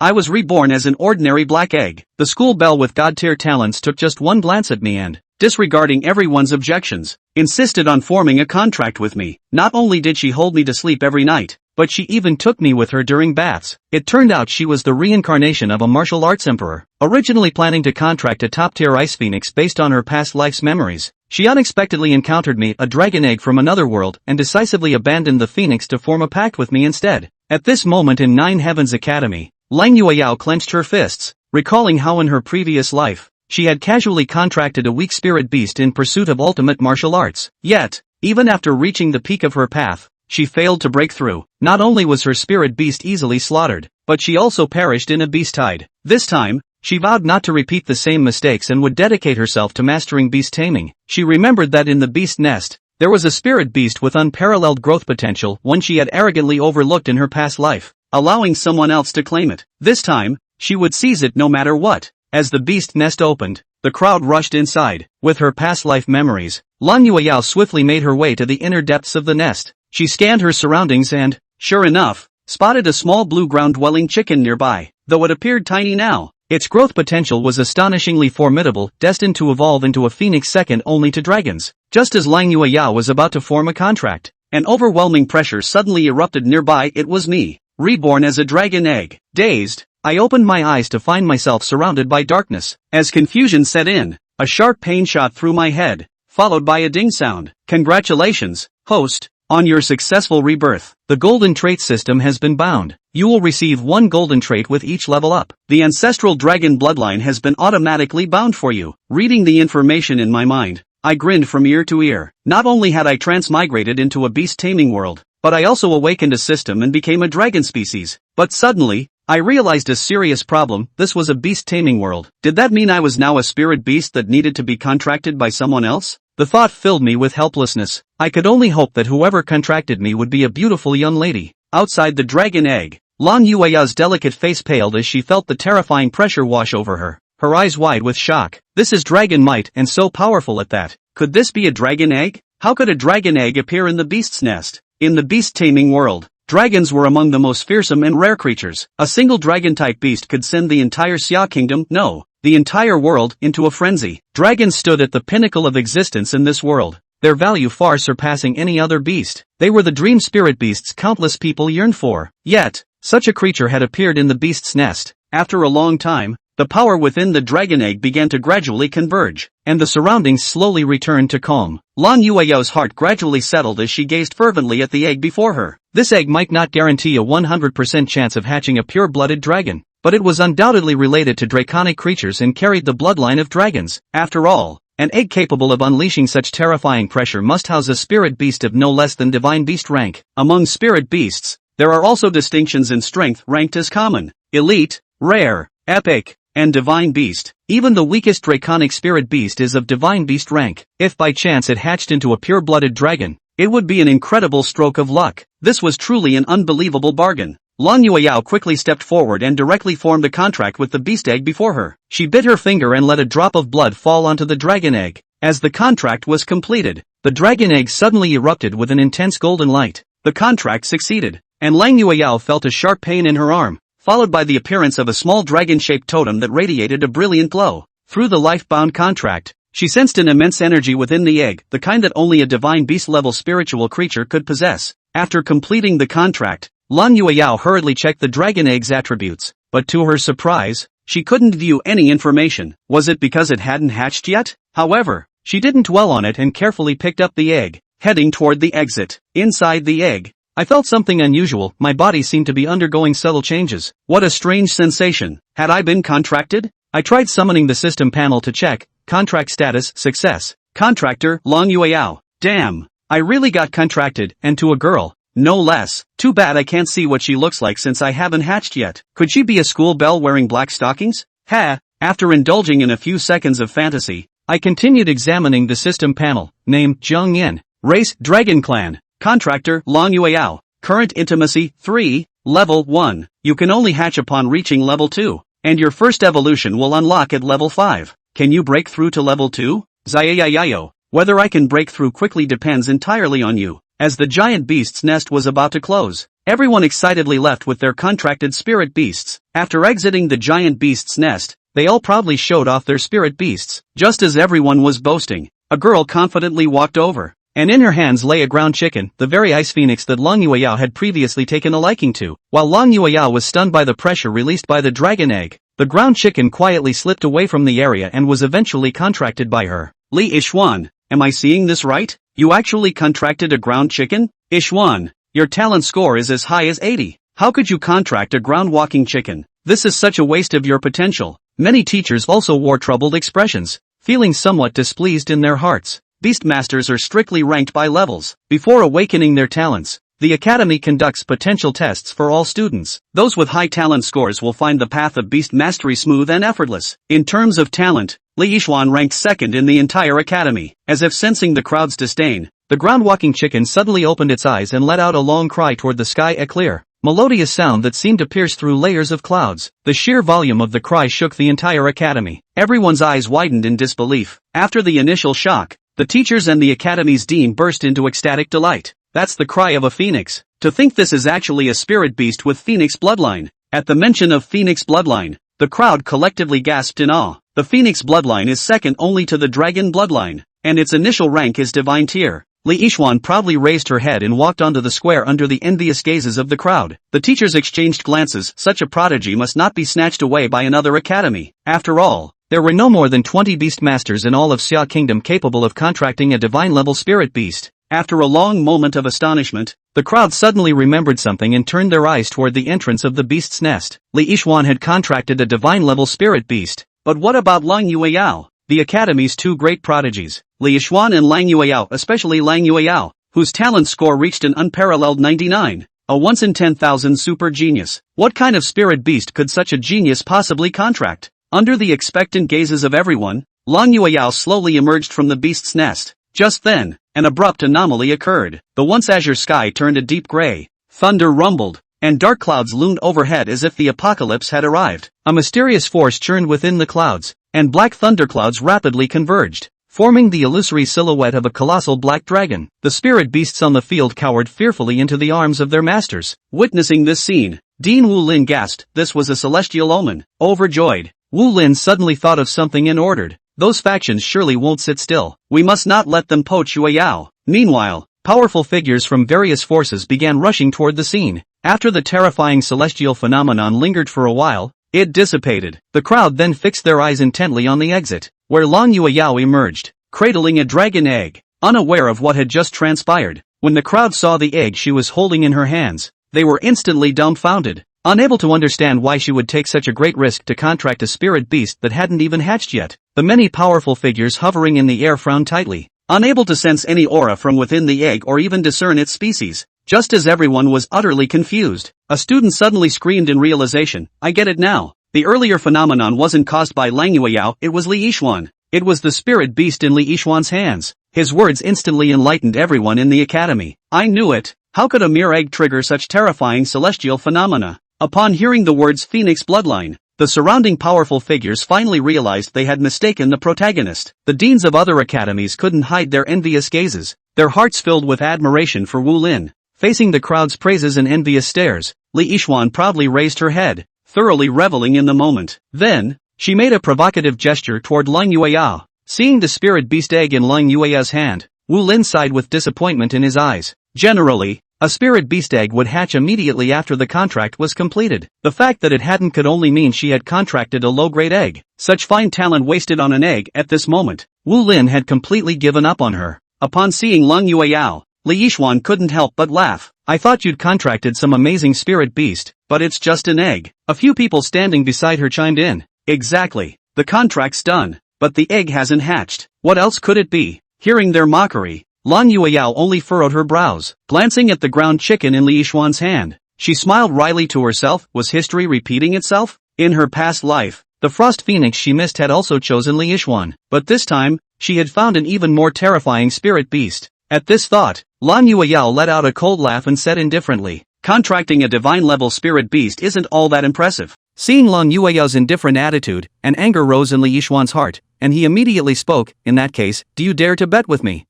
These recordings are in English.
I was reborn as an ordinary black egg. The school belle with god-tier talents took just one glance at me and, disregarding everyone's objections, insisted on forming a contract with me. Not only did she hold me to sleep every night, but she even took me with her during baths. It turned out she was the reincarnation of a martial arts emperor. Originally planning to contract a top-tier ice phoenix based on her past life's memories, she unexpectedly encountered me, a dragon egg from another world, and decisively abandoned the phoenix to form a pact with me instead. At this moment in Nine Heavens Academy, Lang Yueyao clenched her fists, recalling how in her previous life, she had casually contracted a weak spirit beast in pursuit of ultimate martial arts. Yet, even after reaching the peak of her path, she failed to break through. Not only was her spirit beast easily slaughtered, but she also perished in a beast tide. This time, she vowed not to repeat the same mistakes and would dedicate herself to mastering beast taming. She remembered that in the beast nest, there was a spirit beast with unparalleled growth potential, one she had arrogantly overlooked in her past life, allowing someone else to claim it. This time, she would seize it no matter what. As the beast nest opened, the crowd rushed inside. With her past life memories, Lang Yueyao swiftly made her way to the inner depths of the nest. She scanned her surroundings and, sure enough, spotted a small blue ground-dwelling chicken nearby. Though it appeared tiny now, its growth potential was astonishingly formidable, destined to evolve into a phoenix second only to dragons. Just as Lang Yueyao was about to form a contract, an overwhelming pressure suddenly erupted nearby. It was me, reborn as a dragon egg. Dazed, I opened my eyes to find myself surrounded by darkness. As confusion set in, a sharp pain shot through my head, followed by a ding sound. Congratulations, host, on your successful rebirth. The golden trait system has been bound. You will receive one golden trait with each level up. The ancestral dragon bloodline has been automatically bound for you. Reading the information in my mind, I grinned from ear to ear. Not only had I transmigrated into a beast taming world, but I also awakened a system and became a dragon species. But suddenly, I realized a serious problem. This was a beast taming world. Did that mean I was now a spirit beast that needed to be contracted by someone else? The thought filled me with helplessness. I could only hope that whoever contracted me would be a beautiful young lady. Outside the dragon egg, Lang Yueyao's delicate face paled as she felt the terrifying pressure wash over her, her eyes wide with shock. This is dragon might, and so powerful at that. Could this be a dragon egg? How could a dragon egg appear in the beast's nest? In the beast taming world, dragons were among the most fearsome and rare creatures. A single dragon-type beast could send the entire Xia kingdom, no, the entire world, into a frenzy. Dragons stood at the pinnacle of existence in this world, their value far surpassing any other beast. They were the dream spirit beasts countless people yearned for. Yet, such a creature had appeared in the beast's nest. After a long time, the power within the dragon egg began to gradually converge, and the surroundings slowly returned to calm. Lang Yueyao's heart gradually settled as she gazed fervently at the egg before her. This egg might not guarantee a 100% chance of hatching a pure-blooded dragon, but it was undoubtedly related to draconic creatures and carried the bloodline of dragons. After all, an egg capable of unleashing such terrifying pressure must house a spirit beast of no less than divine beast rank. Among spirit beasts, there are also distinctions in strength ranked as common, elite, rare, epic, and divine beast. Even the weakest draconic spirit beast is of divine beast rank. If by chance it hatched into a pure-blooded dragon, it would be an incredible stroke of luck. This was truly an unbelievable bargain. Lang Yueyao quickly stepped forward and directly formed a contract with the beast egg before her. She bit her finger and let a drop of blood fall onto the dragon egg. As the contract was completed, the dragon egg suddenly erupted with an intense golden light. The contract succeeded, and Lang Yueyao felt a sharp pain in her arm, followed by the appearance of a small dragon-shaped totem that radiated a brilliant glow. Through the lifebound contract, she sensed an immense energy within the egg, the kind that only a divine beast-level spiritual creature could possess. After completing the contract, Lang Yueyao hurriedly checked the dragon egg's attributes, but to her surprise, she couldn't view any information. Was it because it hadn't hatched yet? However, she didn't dwell on it and carefully picked up the egg, heading toward the exit. Inside the egg, I felt something unusual. My body seemed to be undergoing subtle changes. What a strange sensation. Had I been contracted? I tried summoning the system panel to check. Contract status, success. Contractor, Lang Yueyao. Damn, I really got contracted, and to a girl, no less. Too bad I can't see what she looks like since I haven't hatched yet. Could she be a school belle wearing black stockings? After indulging in a few seconds of fantasy, I continued examining the system panel. Name, Jang Yan. Race, Dragon Clan. Contractor, Lang Yueyao. Current intimacy, 3, level 1. You can only hatch upon reaching level 2, and your first evolution will unlock at level 5. Can you break through to level 2? Zayayayo. Whether I can break through quickly depends entirely on you. As the giant beast's nest was about to close, Everyone excitedly left with their contracted spirit beasts. After exiting the giant beast's nest, they all proudly showed off their spirit beasts. Just as everyone was boasting, a girl confidently walked over, and in her hands lay a ground chicken, the very ice phoenix that Long Yueyao had previously taken a liking to. While Long Yueyao was stunned by the pressure released by the dragon egg, the ground chicken quietly slipped away from the area and was eventually contracted by her. Li Ishuan, am I seeing this right? You actually contracted a ground chicken? Ishuan, your talent score is as high as 80. How could you contract a ground-walking chicken? This is such a waste of your potential. Many teachers also wore troubled expressions, feeling somewhat displeased in their hearts. Beastmasters are strictly ranked by levels. Before awakening their talents, the Academy conducts potential tests for all students. Those with high talent scores will find the path of beast mastery smooth and effortless. In terms of talent, Li Yishuan ranked second in the entire Academy. As if sensing the crowd's disdain, the ground-walking chicken suddenly opened its eyes and let out a long cry toward the sky, a clear, melodious sound that seemed to pierce through layers of clouds. The sheer volume of the cry shook the entire Academy. Everyone's eyes widened in disbelief. After the initial shock, the teachers and the Academy's dean burst into ecstatic delight. That's the cry of a phoenix. To think this is actually a spirit beast with phoenix bloodline. At the mention of phoenix bloodline, the crowd collectively gasped in awe. The phoenix bloodline is second only to the dragon bloodline, and its initial rank is divine tier. Li Yishuan proudly raised her head and walked onto the square under the envious gazes of the crowd. The teachers exchanged glances. Such a prodigy must not be snatched away by another academy. After all, there were no more than 20 beastmasters in all of Xia Kingdom capable of contracting a divine-level spirit beast. After a long moment of astonishment, the crowd suddenly remembered something and turned their eyes toward the entrance of the beast's nest. Li Yishuan had contracted a divine-level spirit beast. But what about Lang Yueyao, the Academy's two great prodigies? Li Yishuan and Lang Yueyao, especially Lang Yueyao, whose talent score reached an unparalleled 99, a once-in-10,000 super genius. What kind of spirit beast could such a genius possibly contract? Under the expectant gazes of everyone, Lang Yueyao slowly emerged from the beast's nest. Just then, an abrupt anomaly occurred. The once azure sky turned a deep gray, thunder rumbled, and dark clouds loomed overhead as if the apocalypse had arrived. A mysterious force churned within the clouds, and black thunderclouds rapidly converged, forming the illusory silhouette of a colossal black dragon. The spirit beasts on the field cowered fearfully into the arms of their masters. Witnessing this scene, Dean Wu Lin gasped. This was a celestial omen. Overjoyed, Wu Lin suddenly thought of something and ordered, "Those factions surely won't sit still. We must not let them poach Yueyao." Meanwhile, powerful figures from various forces began rushing toward the scene. After the terrifying celestial phenomenon lingered for a while, it dissipated. The crowd then fixed their eyes intently on the exit, where Lang Yueyao emerged, cradling a dragon egg, unaware of what had just transpired. When the crowd saw the egg she was holding in her hands, they were instantly dumbfounded, unable to understand why she would take such a great risk to contract a spirit beast that hadn't even hatched yet. The many powerful figures hovering in the air frowned tightly, unable to sense any aura from within the egg or even discern its species. Just as everyone was utterly confused, a student suddenly screamed in realization, "I get it now. The earlier phenomenon wasn't caused by Lang Yueyao, it was Li Yishuan. It was the spirit beast in Li Yishuan's hands." His words instantly enlightened everyone in the academy. "I knew it. How could a mere egg trigger such terrifying celestial phenomena?" Upon hearing the words Phoenix Bloodline, the surrounding powerful figures finally realized they had mistaken the protagonist. The deans of other academies couldn't hide their envious gazes, their hearts filled with admiration for Wu Lin. Facing the crowd's praises and envious stares, Li Yishuan proudly raised her head, thoroughly reveling in the moment. Then, she made a provocative gesture toward Lang Yueyao. Seeing the spirit beast egg in Lang Yueyao's hand, Wu Lin sighed with disappointment in his eyes. Generally, a spirit beast egg would hatch immediately after the contract was completed. The fact that it hadn't could only mean she had contracted a low-grade egg. Such fine talent wasted on an egg at this moment. Wu Lin had completely given up on her. Upon seeing Lang Yueyao, Li Yishuan couldn't help but laugh. "I thought you'd contracted some amazing spirit beast, but it's just an egg." A few people standing beside her chimed in. "Exactly. The contract's done, but the egg hasn't hatched. What else could it be?" Hearing their mockery, Lang Yueyao only furrowed her brows. Glancing at the ground chicken in Li Yishuan's hand, she smiled wryly to herself. Was history repeating itself? In her past life, the frost phoenix she missed had also chosen Li Yishuan, but this time, she had found an even more terrifying spirit beast. At this thought, Lang Yueyao let out a cold laugh and said indifferently, "Contracting a divine-level spirit beast isn't all that impressive." Seeing Lang Yueyao's indifferent attitude, an anger rose in Li Yishuan's heart, and he immediately spoke, "In that case, do you dare to bet with me?"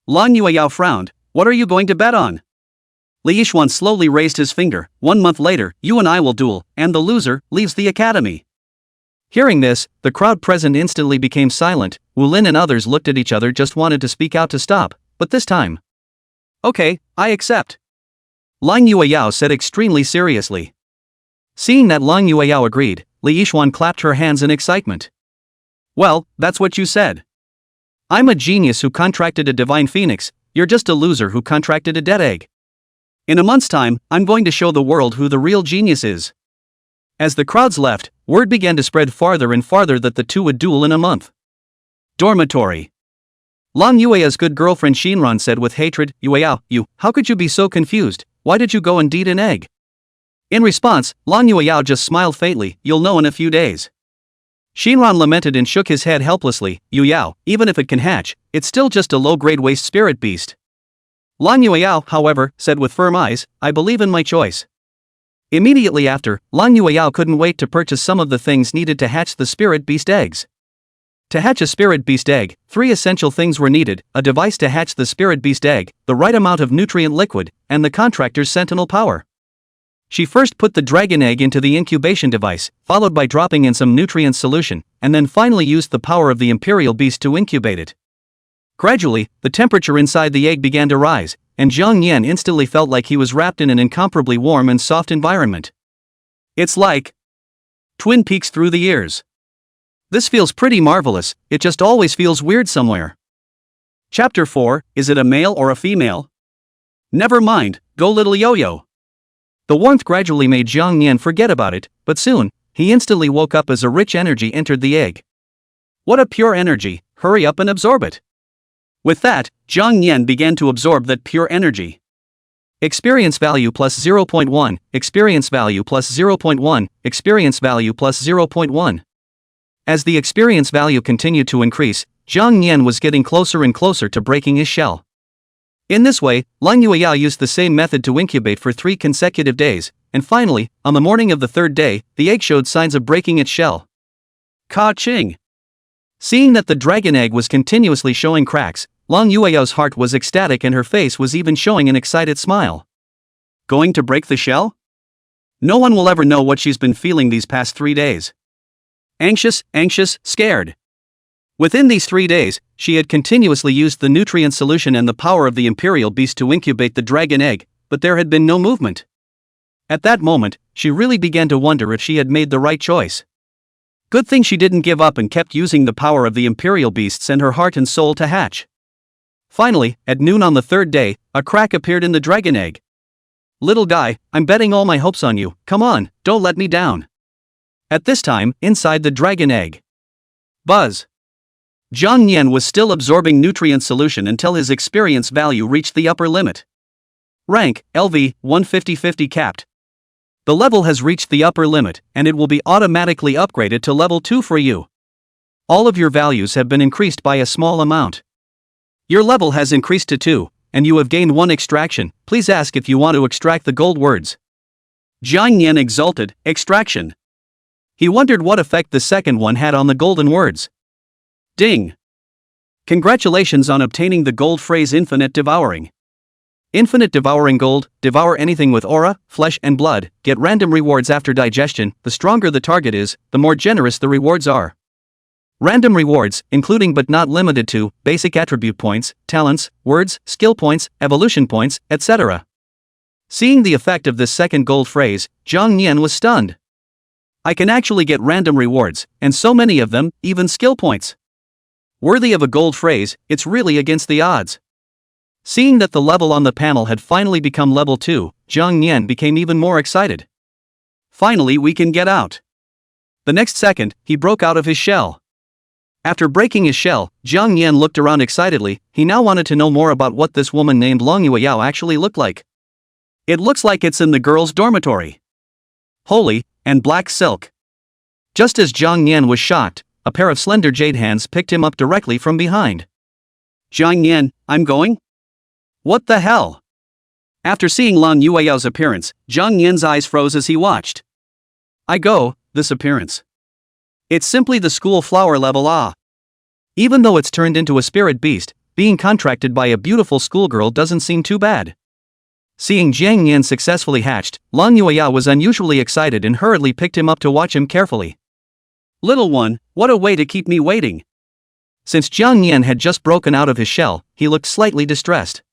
Lang Yueyao frowned. "What are you going to bet on?" Li Yixuan slowly raised his finger. 1 month later, you and I will duel, and the loser leaves the academy. Hearing this, the crowd present instantly became silent. Wu Lin and others looked at each other, just wanted to speak out to stop, but this time. Okay, I accept. Lang Yueyao said extremely seriously. Seeing that Lang Yueyao agreed, Li Yixuan clapped her hands in excitement. Well, that's what you said. I'm a genius who contracted a divine phoenix, you're just a loser who contracted a dead egg. In a month's time, I'm going to show the world who the real genius is. As the crowds left, word began to spread farther and farther that the two would duel in a month. Dormitory. Lang Yueya's good girlfriend Shinran said with hatred, Yueyao, how could you be so confused, why did you go and eat an egg? In response, Lang Yueyao just smiled faintly, you'll know in a few days. Shinran lamented and shook his head helplessly, Yueyao, even if it can hatch, it's still just a low-grade waste spirit beast. Lang Yueyao, however, said with firm eyes, I believe in my choice. Immediately after, Lang Yueyao couldn't wait to purchase some of the things needed to hatch the spirit beast eggs. To hatch a spirit beast egg, 3 essential things were needed: a device to hatch the spirit beast egg, the right amount of nutrient liquid, and the contractor's sentinel power. She first put the dragon egg into the incubation device, followed by dropping in some nutrient solution, and then finally used the power of the imperial beast to incubate it. Gradually, the temperature inside the egg began to rise, and Jang Yan instantly felt like he was wrapped in an incomparably warm and soft environment. It's like Twin Peaks through the years. This feels pretty marvelous, it just always feels weird somewhere. Chapter 4, is it a male or a female? Never mind, go little yo-yo. The warmth gradually made Jang Yan forget about it, but soon, he instantly woke up as a rich energy entered the egg. What a pure energy, hurry up and absorb it. With that, Jang Yan began to absorb that pure energy. Experience value plus 0.1, experience value plus 0.1, experience value plus 0.1. As the experience value continued to increase, Jang Yan was getting closer and closer to breaking his shell. In this way, Lang Yueyao used the same method to incubate for 3 consecutive days, and finally, on the morning of the 3rd day, the egg showed signs of breaking its shell. Ka-ching! Seeing that the dragon egg was continuously showing cracks, Lang Yueyao's heart was ecstatic and her face was even showing an excited smile. Going to break the shell? No one will ever know what she's been feeling these past 3 days. Anxious, scared. Within these 3 days, she had continuously used the nutrient solution and the power of the imperial beast to incubate the dragon egg, but there had been no movement. At that moment, she really began to wonder if she had made the right choice. Good thing she didn't give up and kept using the power of the imperial beasts and her heart and soul to hatch. Finally, at noon on the 3rd day, a crack appeared in the dragon egg. Little guy, I'm betting all my hopes on you, come on, don't let me down. At this time, inside the dragon egg. Buzz. Jang Yan was still absorbing nutrient solution until his experience value reached the upper limit. Rank, LV, 150-50 capped. The level has reached the upper limit, and it will be automatically upgraded to level 2 for you. All of your values have been increased by a small amount. Your level has increased to 2, and you have gained 1 extraction. Please ask if you want to extract the gold words. Jang Yan exulted, extraction. He wondered what effect the second one had on the golden words. Ding! Congratulations on obtaining the gold phrase Infinite Devouring. Infinite Devouring Gold, devour anything with aura, flesh and blood, get random rewards after digestion. The stronger the target is, the more generous the rewards are. Random rewards, including but not limited to, basic attribute points, talents, words, skill points, evolution points, etc. Seeing the effect of this second gold phrase, Jang Yan was stunned. I can actually get random rewards, and so many of them, even skill points. Worthy of a gold phrase, it's really against the odds. Seeing that the level on the panel had finally become level 2, Jang Yan became even more excited. Finally we can get out. The next second, he broke out of his shell. After breaking his shell, Jang Yan looked around excitedly. He now wanted to know more about what this woman named Lang Yueyao actually looked like. It looks like it's in the girls' dormitory. Holy, and black silk. Just as Jang Yan was shocked, a pair of slender jade hands picked him up directly from behind. Jang Yan, I'm going? What the hell? After seeing Lang Yueyao's appearance, Jang Yan's eyes froze as he watched. I go, this appearance. It's simply the school flower level Even though it's turned into a spirit beast, being contracted by a beautiful schoolgirl doesn't seem too bad. Seeing Jang Yan successfully hatched, Lang Yueyao was unusually excited and hurriedly picked him up to watch him carefully. "Little one, what a way to keep me waiting." Since Jang Yan had just broken out of his shell, he looked slightly distressed.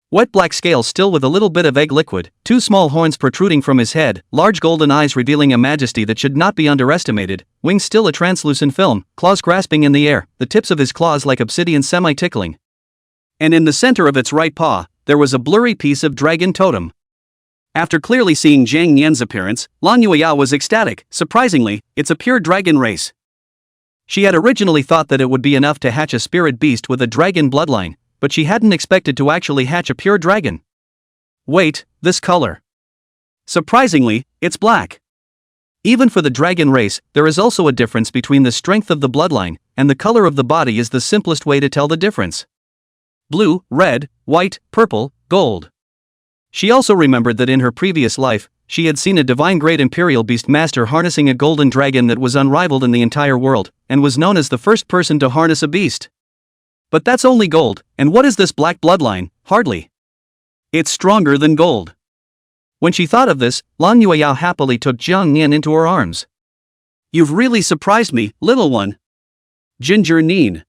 Wet black scales still with a little bit of egg liquid, two small horns protruding from his head, large golden eyes revealing a majesty that should not be underestimated, wings still a translucent film, claws grasping in the air, the tips of his claws like obsidian semi-tickling. And in the center of its right paw, there was a blurry piece of dragon totem. After clearly seeing Jang Yan's appearance, Lang Yueyao was ecstatic. Surprisingly, it's a pure dragon race. She had originally thought that it would be enough to hatch a spirit beast with a dragon bloodline, but she hadn't expected to actually hatch a pure dragon. Wait, this color. Surprisingly, it's black. Even for the dragon race, there is also a difference between the strength of the bloodline, and the color of the body is the simplest way to tell the difference. Blue, red, white, purple, gold. She also remembered that in her previous life, she had seen a divine great imperial beast master harnessing a golden dragon that was unrivaled in the entire world, and was known as the first person to harness a beast. But that's only gold, and what is this black bloodline? Hardly. It's stronger than gold. When she thought of this, Lang Yueyao happily took Jang Yan into her arms. "You've really surprised me, little one. Ginger Neen.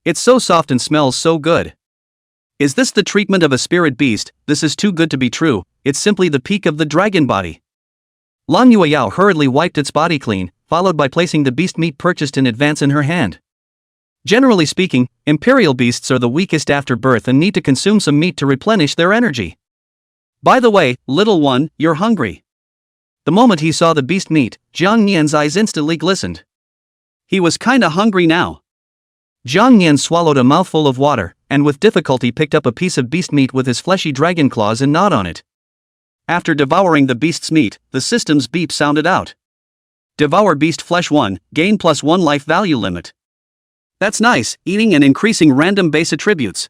It's so soft and smells so good. Is this the treatment of a spirit beast? This is too good to be true, it's simply the peak of the dragon body." Lang Yueyao hurriedly wiped its body clean, followed by placing the beast meat purchased in advance in her hand. Generally speaking, imperial beasts are the weakest after birth and need to consume some meat to replenish their energy. "By the way, little one, you're hungry." The moment he saw the beast meat, Jang Yan's eyes instantly glistened. He was kinda hungry now. Jang Yan swallowed a mouthful of water, and with difficulty picked up a piece of beast meat with his fleshy dragon claws and gnawed on it. After devouring the beast's meat, the system's beep sounded out. "Devour beast flesh 1, gain +1 life value limit." That's nice, eating and increasing random base attributes.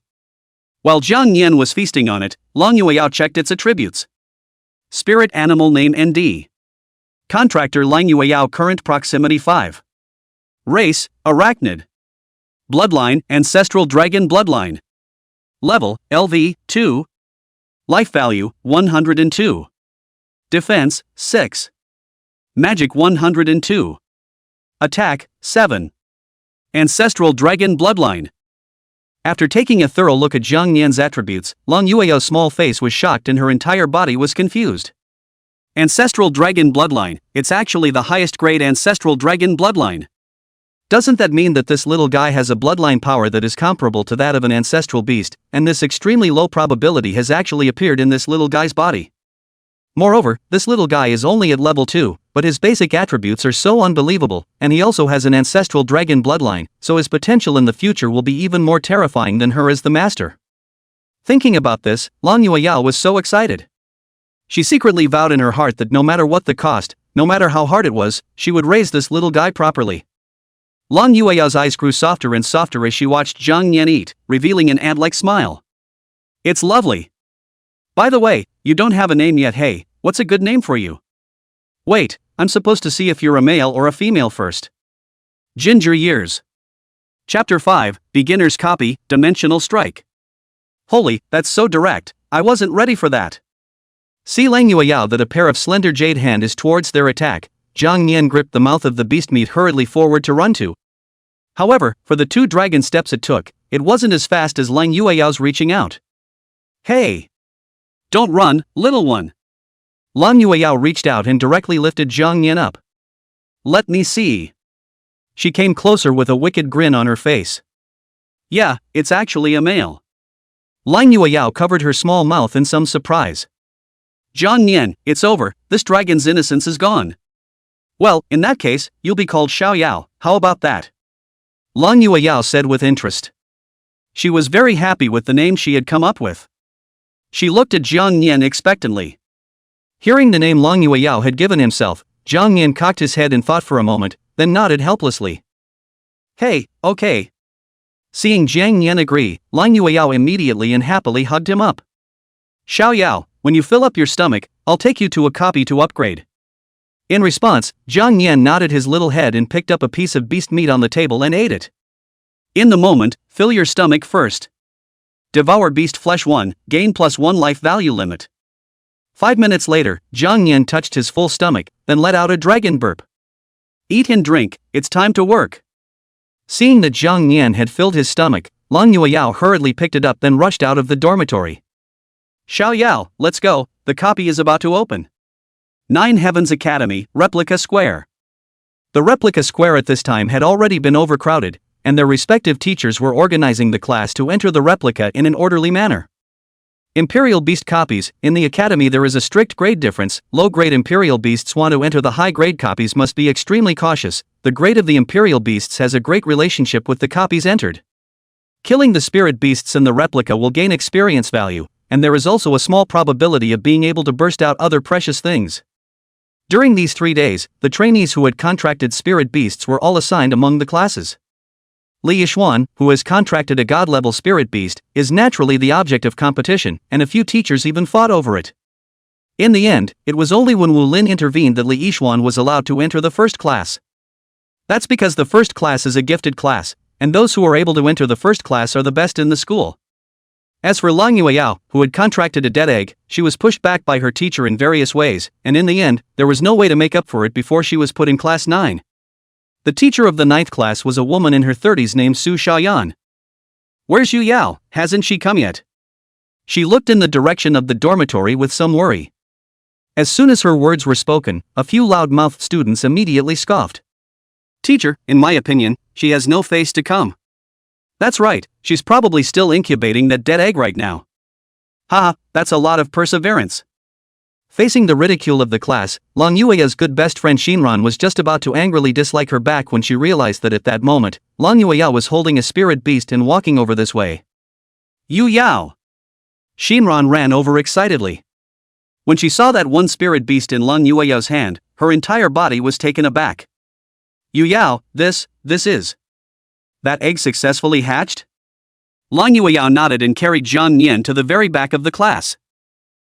While Jang Yan was feasting on it, Lang Yueyao checked its attributes. Spirit animal name ND. Contractor Lang Yueyao current proximity 5. Race, arachnid. Bloodline, ancestral dragon bloodline. Level, LV, 2. Life value, 102. Defense, 6. Magic 102. Attack, 7. Ancestral dragon bloodline. After taking a thorough look at Jang Yan's attributes, Lang Yueyao's small face was shocked and her entire body was confused. Ancestral dragon bloodline, it's actually the highest grade ancestral dragon bloodline. Doesn't that mean that this little guy has a bloodline power that is comparable to that of an ancestral beast, and this extremely low probability has actually appeared in this little guy's body? Moreover, this little guy is only at level 2, but his basic attributes are so unbelievable, and he also has an ancestral dragon bloodline, so his potential in the future will be even more terrifying than her as the master. Thinking about this, Lang Yueyao was so excited. She secretly vowed in her heart that no matter what the cost, no matter how hard it was, she would raise this little guy properly. Lang Yueyao's eyes grew softer and softer as she watched Jang Yan eat, revealing an ant-like smile. "It's lovely. By the way, you don't have a name yet. Hey, what's a good name for you?" "Wait, I'm supposed to see if you're a male or a female first." Ginger Years. Chapter 5, Beginner's Copy, Dimensional Strike. Holy, that's so direct, I wasn't ready for that. See Lang Yueyao that a pair of slender jade hand is towards their attack. Jang Yan gripped the mouth of the beast meat hurriedly forward to run to. However, for the 2 dragon steps it took, it wasn't as fast as Lang Yueyao's reaching out. "Hey! Don't run, little one." Lang Yueyao reached out and directly lifted Jang Yan up. "Let me see." She came closer with a wicked grin on her face. "Yeah, it's actually a male." Lang Yueyao covered her small mouth in some surprise. "Jang Yan, it's over, this dragon's innocence is gone." "Well, in that case, you'll be called Xiao Yao, how about that?" Lang Yueyao said with interest. She was very happy with the name she had come up with. She looked at Jang Yan expectantly. Hearing the name Lang Yueyao had given himself, Jang Yan cocked his head and thought for a moment, then nodded helplessly. "Hey, okay." Seeing Jang Yan agree, Lang Yueyao immediately and happily hugged him up. "Xiao Yao, when you fill up your stomach, I'll take you to a copy to upgrade." In response, Jang Yan nodded his little head and picked up a piece of beast meat on the table and ate it. "In the moment, fill your stomach first." Devour beast flesh 1, gain +1 life value limit. 5 minutes later, Jang Yan touched his full stomach, then let out a dragon burp. Eat and drink, it's time to work. Seeing that Jang Yan had filled his stomach, Lang Yueyao hurriedly picked it up then rushed out of the dormitory. Xiao Yao, let's go, the copy is about to open. 9 Heavens Academy, Replica Square. The Replica Square at this time had already been overcrowded, and their respective teachers were organizing the class to enter the replica in an orderly manner. Imperial Beast copies, in the academy there is a strict grade difference. Low-grade Imperial Beasts want to enter the high-grade copies must be extremely cautious. The grade of the Imperial Beasts has a great relationship with the copies entered. Killing the Spirit Beasts in the replica will gain experience value, and there is also a small probability of being able to burst out other precious things. During these 3 days, the trainees who had contracted Spirit Beasts were all assigned among the classes. Li Yixuan, who has contracted a god-level Spirit Beast, is naturally the object of competition, and a few teachers even fought over it. In the end, it was only when Wu Lin intervened that Li Yixuan was allowed to enter the first class. That's because the first class is a gifted class, and those who are able to enter the first class are the best in the school. As for Lang Yueyao, who had contracted a dead egg, she was pushed back by her teacher in various ways, and in the end, there was no way to make up for it before she was put in class 9. The teacher of the 9th class was a woman in her 30s named Su Xiaoyan. Where's Yu Yao, hasn't she come yet? She looked in the direction of the dormitory with some worry. As soon as her words were spoken, a few loud-mouthed students immediately scoffed. Teacher, in my opinion, she has no face to come. That's right, she's probably still incubating that dead egg right now. Haha, that's a lot of perseverance. Facing the ridicule of the class, Lang Yueya's good best friend Shinran was just about to angrily dislike her back when she realized that at that moment, Lang Yueya was holding a spirit beast and walking over this way. Yu Yao! Shinran ran over excitedly. When she saw that one spirit beast in Lang Yueya's hand, her entire body was taken aback. Yu Yao, this is... That egg successfully hatched? Lang Yueyao nodded and carried Jang Yan to the very back of the class.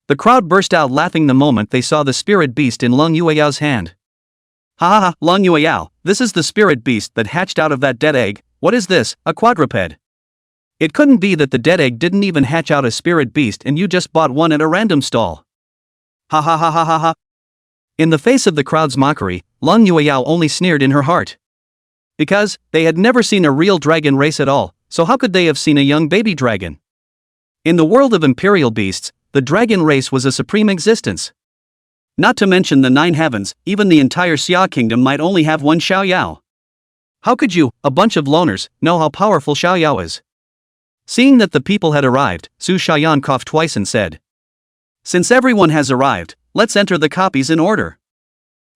The crowd burst out laughing the moment they saw the spirit beast in Lang Yueyao's hand. Ha ha ha, Lang Yueyao, this is the spirit beast that hatched out of that dead egg. What is this, a quadruped? It couldn't be that the dead egg didn't even hatch out a spirit beast and you just bought one at a random stall. Ha ha ha ha ha ha. In the face of the crowd's mockery, Lang Yueyao only sneered in her heart. Because, they had never seen a real dragon race at all, so how could they have seen a young baby dragon? In the world of Imperial Beasts, the dragon race was a supreme existence. Not to mention the 9 heavens, even the entire Xia kingdom might only have one Xiao Yao. How could you, a bunch of loners, know how powerful Xiao Yao is? Seeing that the people had arrived, Su Xiaoyan coughed twice and said, Since everyone has arrived, let's enter the copies in order.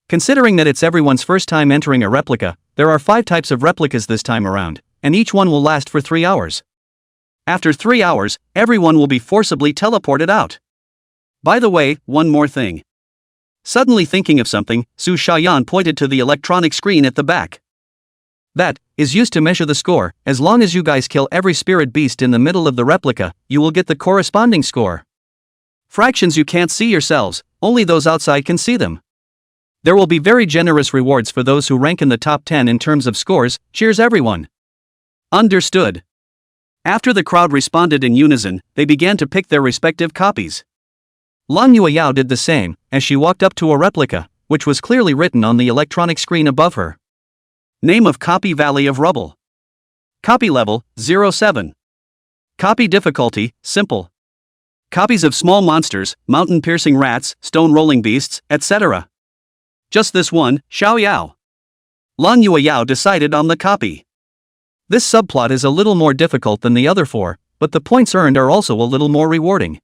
Considering that it's everyone's first time entering a replica, there are 5 types of replicas this time around, and each one will last for 3 hours. After 3 hours, everyone will be forcibly teleported out. By the way, one more thing. Suddenly thinking of something, Su Xiaoyan pointed to the electronic screen at the back. That is used to measure the score. As long as you guys kill every spirit beast in the middle of the replica, you will get the corresponding score. Fractions you can't see yourselves, only those outside can see them. There will be very generous rewards for those who rank in the top 10 in terms of scores. Cheers everyone. Understood. After the crowd responded in unison, they began to pick their respective copies. Lang Yueyao did the same, as she walked up to a replica, which was clearly written on the electronic screen above her. Name of copy Valley of Rubble. Copy level, 07. Copy difficulty, simple. Copies of small monsters, mountain-piercing rats, stone-rolling beasts, etc. Just this one, Xiao Yao. Lang Yueyao decided on the copy. This subplot is a little more difficult than the other 4, but the points earned are also a little more rewarding.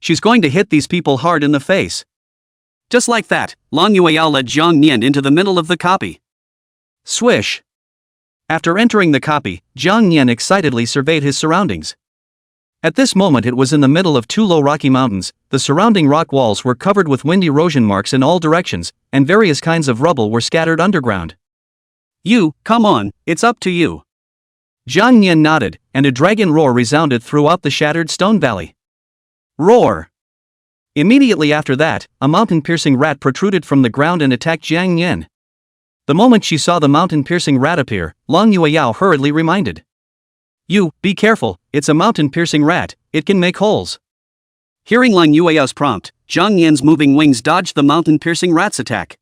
She's going to hit these people hard in the face. Just like that, Lang Yueyao led Jang Yan into the middle of the copy. Swish. After entering the copy, Jang Yan excitedly surveyed his surroundings. At this moment it was in the middle of 2 low rocky mountains. The surrounding rock walls were covered with wind erosion marks in all directions, and various kinds of rubble were scattered underground. You, come on, it's up to you. Jang Yan nodded, and a dragon roar resounded throughout the shattered stone valley. Roar! Immediately after that, a mountain-piercing rat protruded from the ground and attacked Jang Yan. The moment she saw the mountain-piercing rat appear, Lang Yueyao hurriedly reminded. You, be careful, it's a mountain-piercing rat, it can make holes. Hearing Lang Yueyao's prompt, Jang Yan's moving wings dodged the mountain-piercing rat's attack.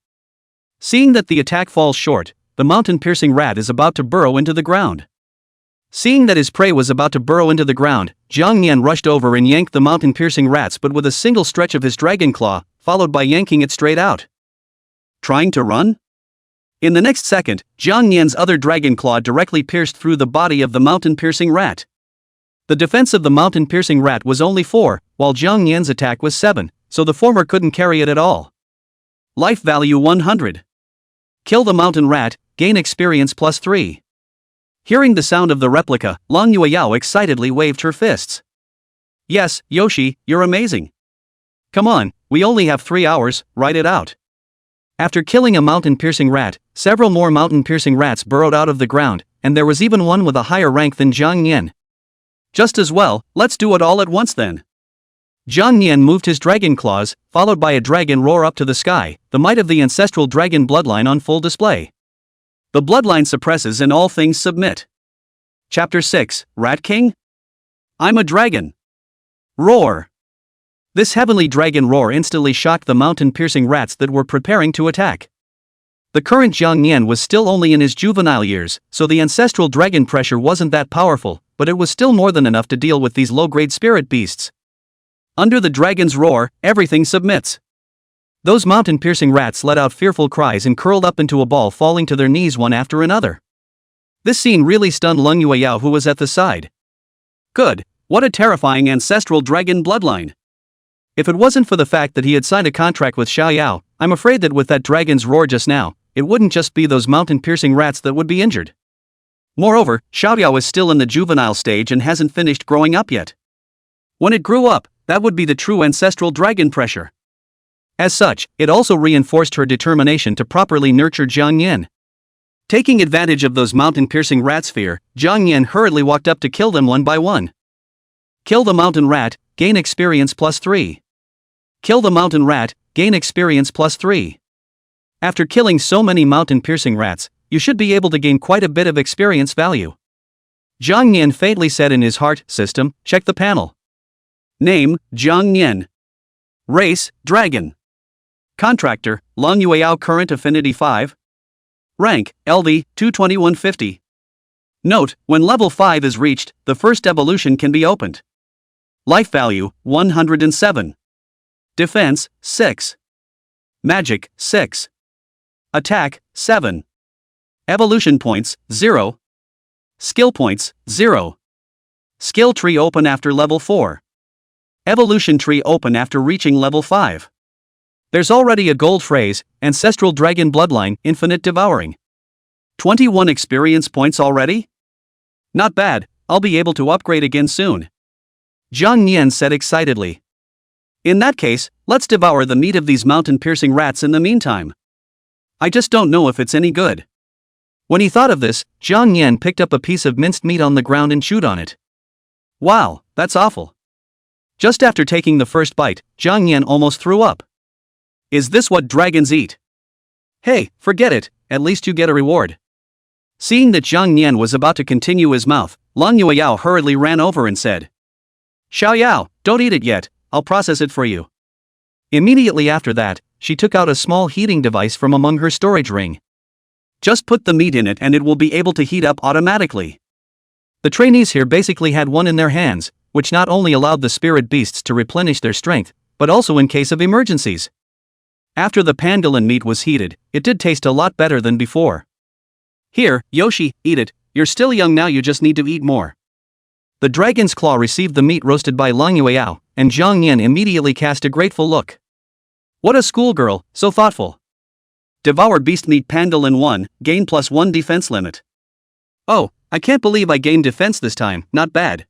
Seeing that the attack falls short, the mountain-piercing rat is about to burrow into the ground. Seeing that his prey was about to burrow into the ground, Jang Yan rushed over and yanked the mountain-piercing rats but with a single stretch of his dragon claw, followed by yanking it straight out. Trying to run? In the next second, Jang Yan's other dragon claw directly pierced through the body of the mountain-piercing rat. The defense of the mountain-piercing rat was only 4, while Jang Yan's attack was 7, so the former couldn't carry it at all. Life value 100. Kill the mountain rat, gain experience plus 3. Hearing the sound of the replica, Lang Yueyao excitedly waved her fists. Yes, Yoshi, you're amazing. Come on, we only have 3 hours, write it out. After killing a mountain-piercing rat, several more mountain-piercing rats burrowed out of the ground, and there was even one with a higher rank than Jang Yan. Just as well, let's do it all at once then. Jang Yan moved his dragon claws, followed by a dragon roar up to the sky, the might of the ancestral dragon bloodline on full display. The bloodline suppresses and all things submit. Chapter 6, Rat King? I'm a dragon. Roar. This heavenly dragon roar instantly shocked the mountain-piercing rats that were preparing to attack. The current Jang Yan was still only in his juvenile years, so the ancestral dragon pressure wasn't that powerful, but it was still more than enough to deal with these low-grade spirit beasts. Under the dragon's roar, everything submits. Those mountain-piercing rats let out fearful cries and curled up into a ball, falling to their knees one after another. This scene really stunned Lang Yueyao, who was at the side. Good, what a terrifying ancestral dragon bloodline. If it wasn't for the fact that he had signed a contract with Xiaoyao, I'm afraid that with that dragon's roar just now, it wouldn't just be those mountain-piercing rats that would be injured. Moreover, Xiaoyao is still in the juvenile stage and hasn't finished growing up yet. When it grew up, that would be the true ancestral dragon pressure. As such, it also reinforced her determination to properly nurture Jang Yan. Taking advantage of those mountain-piercing rats' fear, Jang Yan hurriedly walked up to kill them one by one. Kill the mountain rat, gain experience plus 3. Kill the mountain rat, gain experience plus 3. After killing so many mountain-piercing rats, you should be able to gain quite a bit of experience value. Jang Yan faintly said in his heart. System, check the panel. Name, Jang Yan. Race, Dragon. Contractor, Lang Yueyao, current affinity 5. Rank, LV, 22150. Note, when level 5 is reached, the first evolution can be opened. Life value, 107. Defense, 6. Magic, 6. Attack, 7. Evolution points, 0. Skill points, 0. Skill tree open after level 4. Evolution tree open after reaching level 5. There's already a gold phrase, Ancestral Dragon Bloodline, Infinite Devouring. 21 experience points already? Not bad, I'll be able to upgrade again soon. Jang Yan said excitedly. In that case, let's devour the meat of these mountain-piercing rats in the meantime. I just don't know if it's any good. When he thought of this, Jang Yan picked up a piece of minced meat on the ground and chewed on it. Wow, that's awful. Just after taking the first bite, Jang Yan almost threw up. Is this what dragons eat? Hey, forget it, at least you get a reward. Seeing that Jang Yan was about to continue his mouth, Lang Yueyao hurriedly ran over and said, Xiaoyao, don't eat it yet, I'll process it for you. Immediately after that, she took out a small heating device from among her storage ring. Just put the meat in it and it will be able to heat up automatically. The trainees here basically had one in their hands, which not only allowed the spirit beasts to replenish their strength, but also in case of emergencies. After the pangolin meat was heated, it did taste a lot better than before. Here, Yoshi, eat it, you're still young now, you just need to eat more. The dragon's claw received the meat roasted by Lang Yueyao, and Jang Yan immediately cast a grateful look. What a schoolgirl, so thoughtful. Devour beast meat pangolin 1, gain +1 defense limit. Oh, I can't believe I gained defense this time, not bad.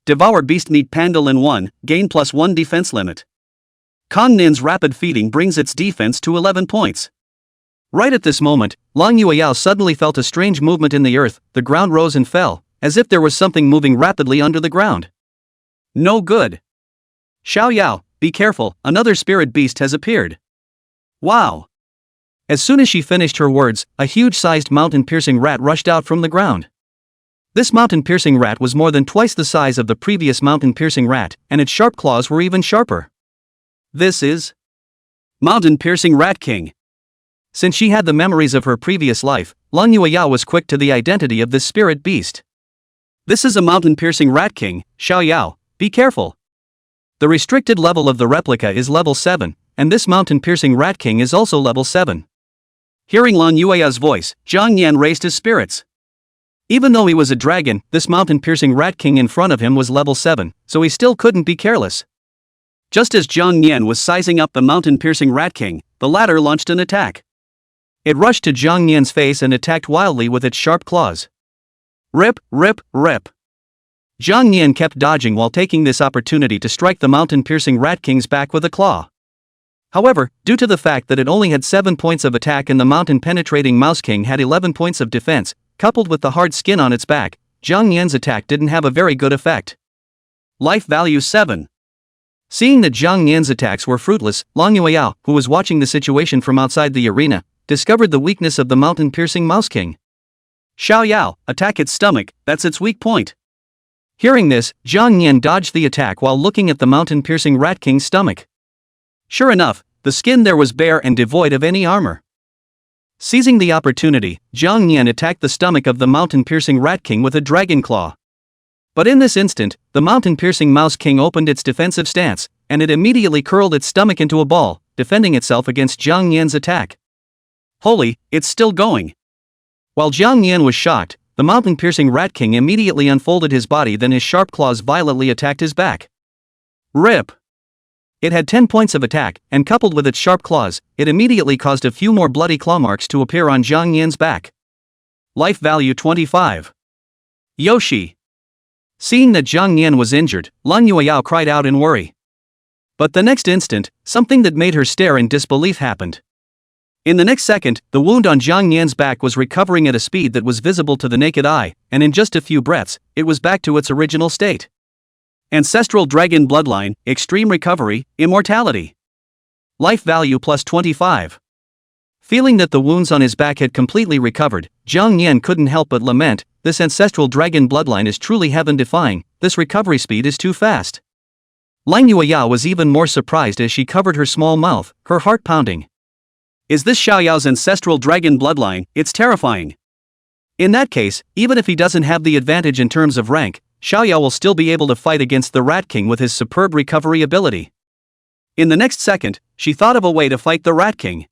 Devour beast meat pangolin 1, gain +1 defense limit. Kong Nin's rapid feeding brings its defense to 11 points. Right at this moment, Lang Yueyao suddenly felt a strange movement in the earth, the ground rose and fell, as if there was something moving rapidly under the ground. No good. Xiaoyao, be careful, another spirit beast has appeared. Wow. As soon as she finished her words, a huge-sized mountain-piercing rat rushed out from the ground. This mountain-piercing rat was more than twice the size of the previous mountain-piercing rat, and its sharp claws were even sharper. This is Mountain-piercing Rat King. Since she had the memories of her previous life, Lan Yueya was quick to the identity of this spirit beast. This is a mountain-piercing Rat King, Xiao Yao, be careful. The restricted level of the replica is level 7, and this mountain-piercing Rat King is also level 7. Hearing Lan Yueya's voice, Jang Yan raised his spirits. Even though he was a dragon, this mountain-piercing Rat King in front of him was level 7, so he still couldn't be careless. Just as Jang Yan was sizing up the mountain-piercing Rat King, the latter launched an attack. It rushed to Jang Yan's face and attacked wildly with its sharp claws. Rip, rip, rip. Jang Yan kept dodging while taking this opportunity to strike the mountain-piercing Rat King's back with a claw. However, due to the fact that it only had 7 points of attack and the mountain-penetrating Mouse King had 11 points of defense, coupled with the hard skin on its back, Jang Yan's attack didn't have a very good effect. Life value 7. Seeing that Jang Yan's attacks were fruitless, Lan Yueya, who was watching the situation from outside the arena, discovered the weakness of the mountain-piercing Mouse King. Xiao Yao, attack its stomach, that's its weak point. Hearing this, Jang Yan dodged the attack while looking at the mountain-piercing Rat King's stomach. Sure enough, the skin there was bare and devoid of any armor. Seizing the opportunity, Jang Yan attacked the stomach of the mountain-piercing Rat King with a dragon claw. But in this instant, the mountain-piercing Mouse King opened its defensive stance, and it immediately curled its stomach into a ball, defending itself against Jang Yan's attack. Holy, it's still going. While Jang Yan was shocked, the mountain-piercing Rat King immediately unfolded his body, then his sharp claws violently attacked his back. Rip! It had 10 points of attack, and coupled with its sharp claws, it immediately caused a few more bloody claw marks to appear on Jang Yan's back. Life value 25. Yoshi. Seeing that Jang Yan was injured, Lan Yueya cried out in worry. But the next instant, something that made her stare in disbelief happened. In the next second, the wound on Jang Yan's back was recovering at a speed that was visible to the naked eye, and in just a few breaths, it was back to its original state. Ancestral Dragon Bloodline, Extreme Recovery, Immortality. Life value plus 25. Feeling that the wounds on his back had completely recovered, Jang Yan couldn't help but lament, this Ancestral Dragon Bloodline is truly heaven-defying, this recovery speed is too fast. Lan Yueya was even more surprised as she covered her small mouth, her heart pounding. Is this Xiao Yao's Ancestral Dragon Bloodline? It's terrifying. In that case, even if he doesn't have the advantage in terms of rank, Xiao Yao will still be able to fight against the Rat King with his superb recovery ability. In the next second, she thought of a way to fight the Rat King.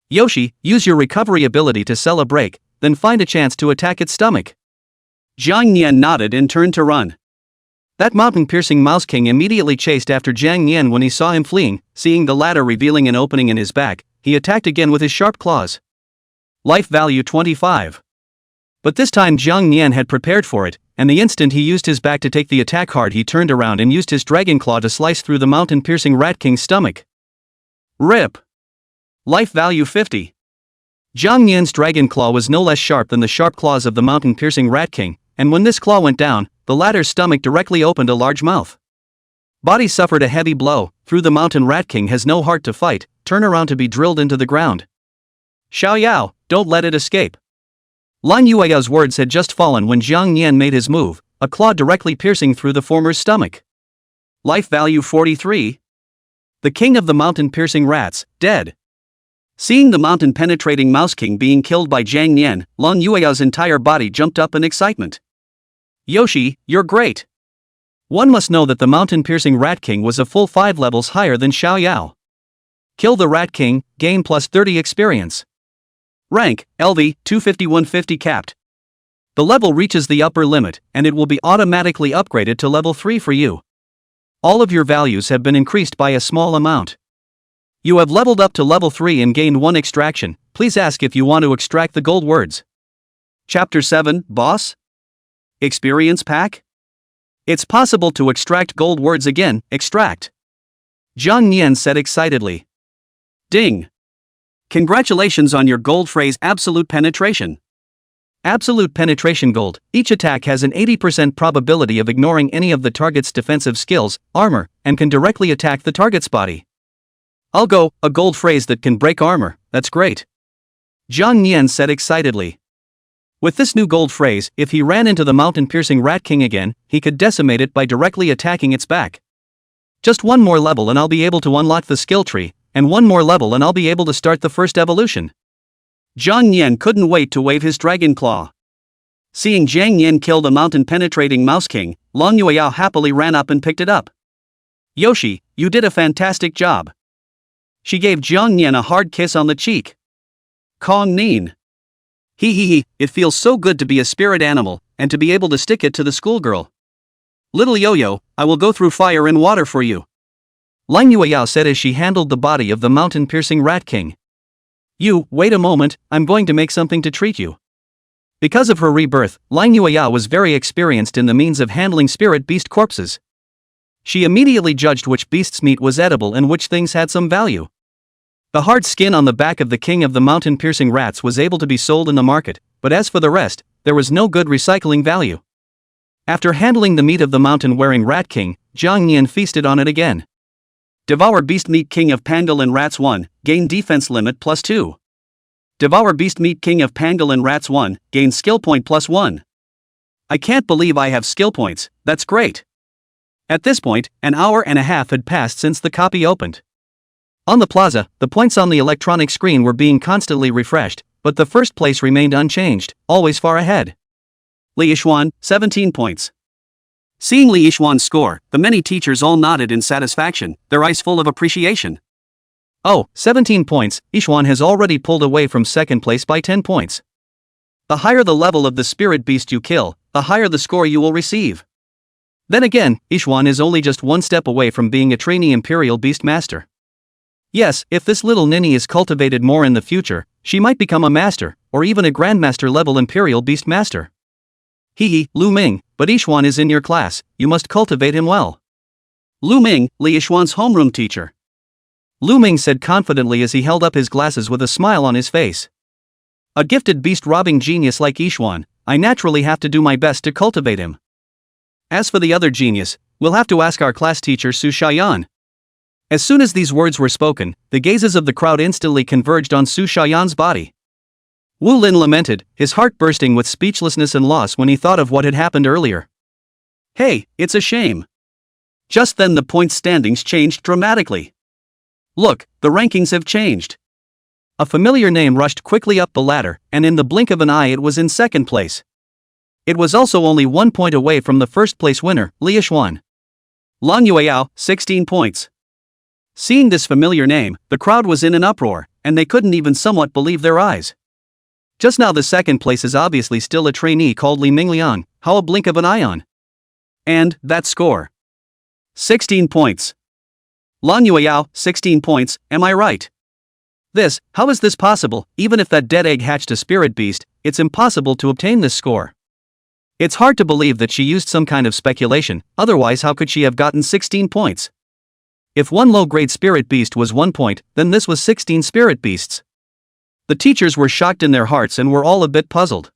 Yoshi, use your recovery ability to sell a break, then find a chance to attack its stomach. Jang Yan nodded and turned to run. That mountain-piercing Mouse King immediately chased after Jang Yan when he saw him fleeing. Seeing the latter revealing an opening in his back, he attacked again with his sharp claws. Life value 25. But this time Jang Yan had prepared for it, and the instant he used his back to take the attack hard, he turned around and used his dragon claw to slice through the mountain-piercing Rat King's stomach. Rip! Life value 50. Jang Yan's dragon claw was no less sharp than the sharp claws of the mountain-piercing Rat King, and when this claw went down, the latter's stomach directly opened a large mouth. Body suffered a heavy blow, through the mountain Rat King has no heart to fight, turn around to be drilled into the ground. Xiao Yao, don't let it escape. Lan Yueya's words had just fallen when Jang Yan made his move, a claw directly piercing through the former's stomach. Life value 43. The king of the mountain-piercing rats, dead. Seeing the mountain-penetrating Mouse King being killed by Jang Yan, Lan Yueya's entire body jumped up in excitement. Yoshi, you're great. One must know that the mountain-piercing Rat King was a full 5 levels higher than Xiao Yao. Kill the Rat King, gain plus 30 experience. Rank, LV, 25150 capped. The level reaches the upper limit, and it will be automatically upgraded to level 3 for you. All of your values have been increased by a small amount. You have leveled up to level 3 and gained 1 extraction. Please ask if you want to extract the gold words. Chapter 7, Boss? Experience Pack? It's possible to extract gold words again, extract. Jang Yan said excitedly. Ding! Congratulations on your gold phrase Absolute Penetration. Absolute Penetration Gold. Each attack has an 80% probability of ignoring any of the target's defensive skills, armor, and can directly attack the target's body. I'll go, a gold phrase that can break armor, that's great. Jang Yan said excitedly. With this new gold phrase, if he ran into the mountain-piercing Rat King again, he could decimate it by directly attacking its back. Just one more level and I'll be able to unlock the skill tree, and one more level and I'll be able to start the first evolution. Jang Yan couldn't wait to wave his dragon claw. Seeing Jang Yan kill the mountain-penetrating Mouse King, Long Yueyao happily ran up and picked it up. Yoshi, you did a fantastic job. She gave Jang Yan a hard kiss on the cheek. Kong Nin. Hee, it feels so good to be a spirit animal, and to be able to stick it to the schoolgirl. Little Yo-Yo, I will go through fire and water for you. Lang Yueyao said as she handled the body of the mountain-piercing Rat King. You, wait a moment, I'm going to make something to treat you. Because of her rebirth, Lang Yueyao was very experienced in the means of handling spirit beast corpses. She immediately judged which beast's meat was edible and which things had some value. The hard skin on the back of the king of the mountain-piercing rats was able to be sold in the market, but as for the rest, there was no good recycling value. After handling the meat of the mountain-wearing Rat King, Jang Yan feasted on it again. Devour Beast Meat King of Pangolin Rats 1, gain defense limit +2. Devour Beast Meat King of Pangolin Rats 1, gain skill point +1. I can't believe I have skill points, that's great. At this point, an hour and a half had passed since the copy opened. On the plaza, the points on the electronic screen were being constantly refreshed, but the first place remained unchanged, always far ahead. Li Yixuan, 17 points. Seeing Li Yixuan's score, the many teachers all nodded in satisfaction, their eyes full of appreciation. Oh, 17 points, Yixuan has already pulled away from second place by 10 points. The higher the level of the spirit beast you kill, the higher the score you will receive. Then again, Yixuan is only just one step away from being a trainee Imperial Beast Master. Yes, if this little ninny is cultivated more in the future, she might become a master, or even a grandmaster level Imperial Beast Master. Hee, Lu Ming, but Yixuan is in your class, you must cultivate him well. Lu Ming, Li Yixuan's homeroom teacher. Lu Ming said confidently as he held up his glasses with a smile on his face. A gifted beast-robbing genius like Yixuan, I naturally have to do my best to cultivate him. As for the other genius, we'll have to ask our class teacher Su Shayan. As soon as these words were spoken, the gazes of the crowd instantly converged on Su Shayan's body. Wu Lin lamented, his heart bursting with speechlessness and loss when he thought of what had happened earlier. Hey, it's a shame. Just then the point standings changed dramatically. Look, the rankings have changed. A familiar name rushed quickly up the ladder, and in the blink of an eye it was in second place. It was also only 1 point away from the first place winner, Li Yixuan. Lang Yueyao, 16 points. Seeing this familiar name, the crowd was in an uproar, and they couldn't even somewhat believe their eyes. Just now the second place is obviously still a trainee called Li Mingliang, how a blink of an eye on. And, that score. 16 points. Lang Yueyao, 16 points, am I right? How is this possible? Even if that dead egg hatched a spirit beast, it's impossible to obtain this score. It's hard to believe that she used some kind of speculation, otherwise how could she have gotten 16 points? If one low-grade spirit beast was 1 point, then this was 16 spirit beasts. The teachers were shocked in their hearts and were all a bit puzzled.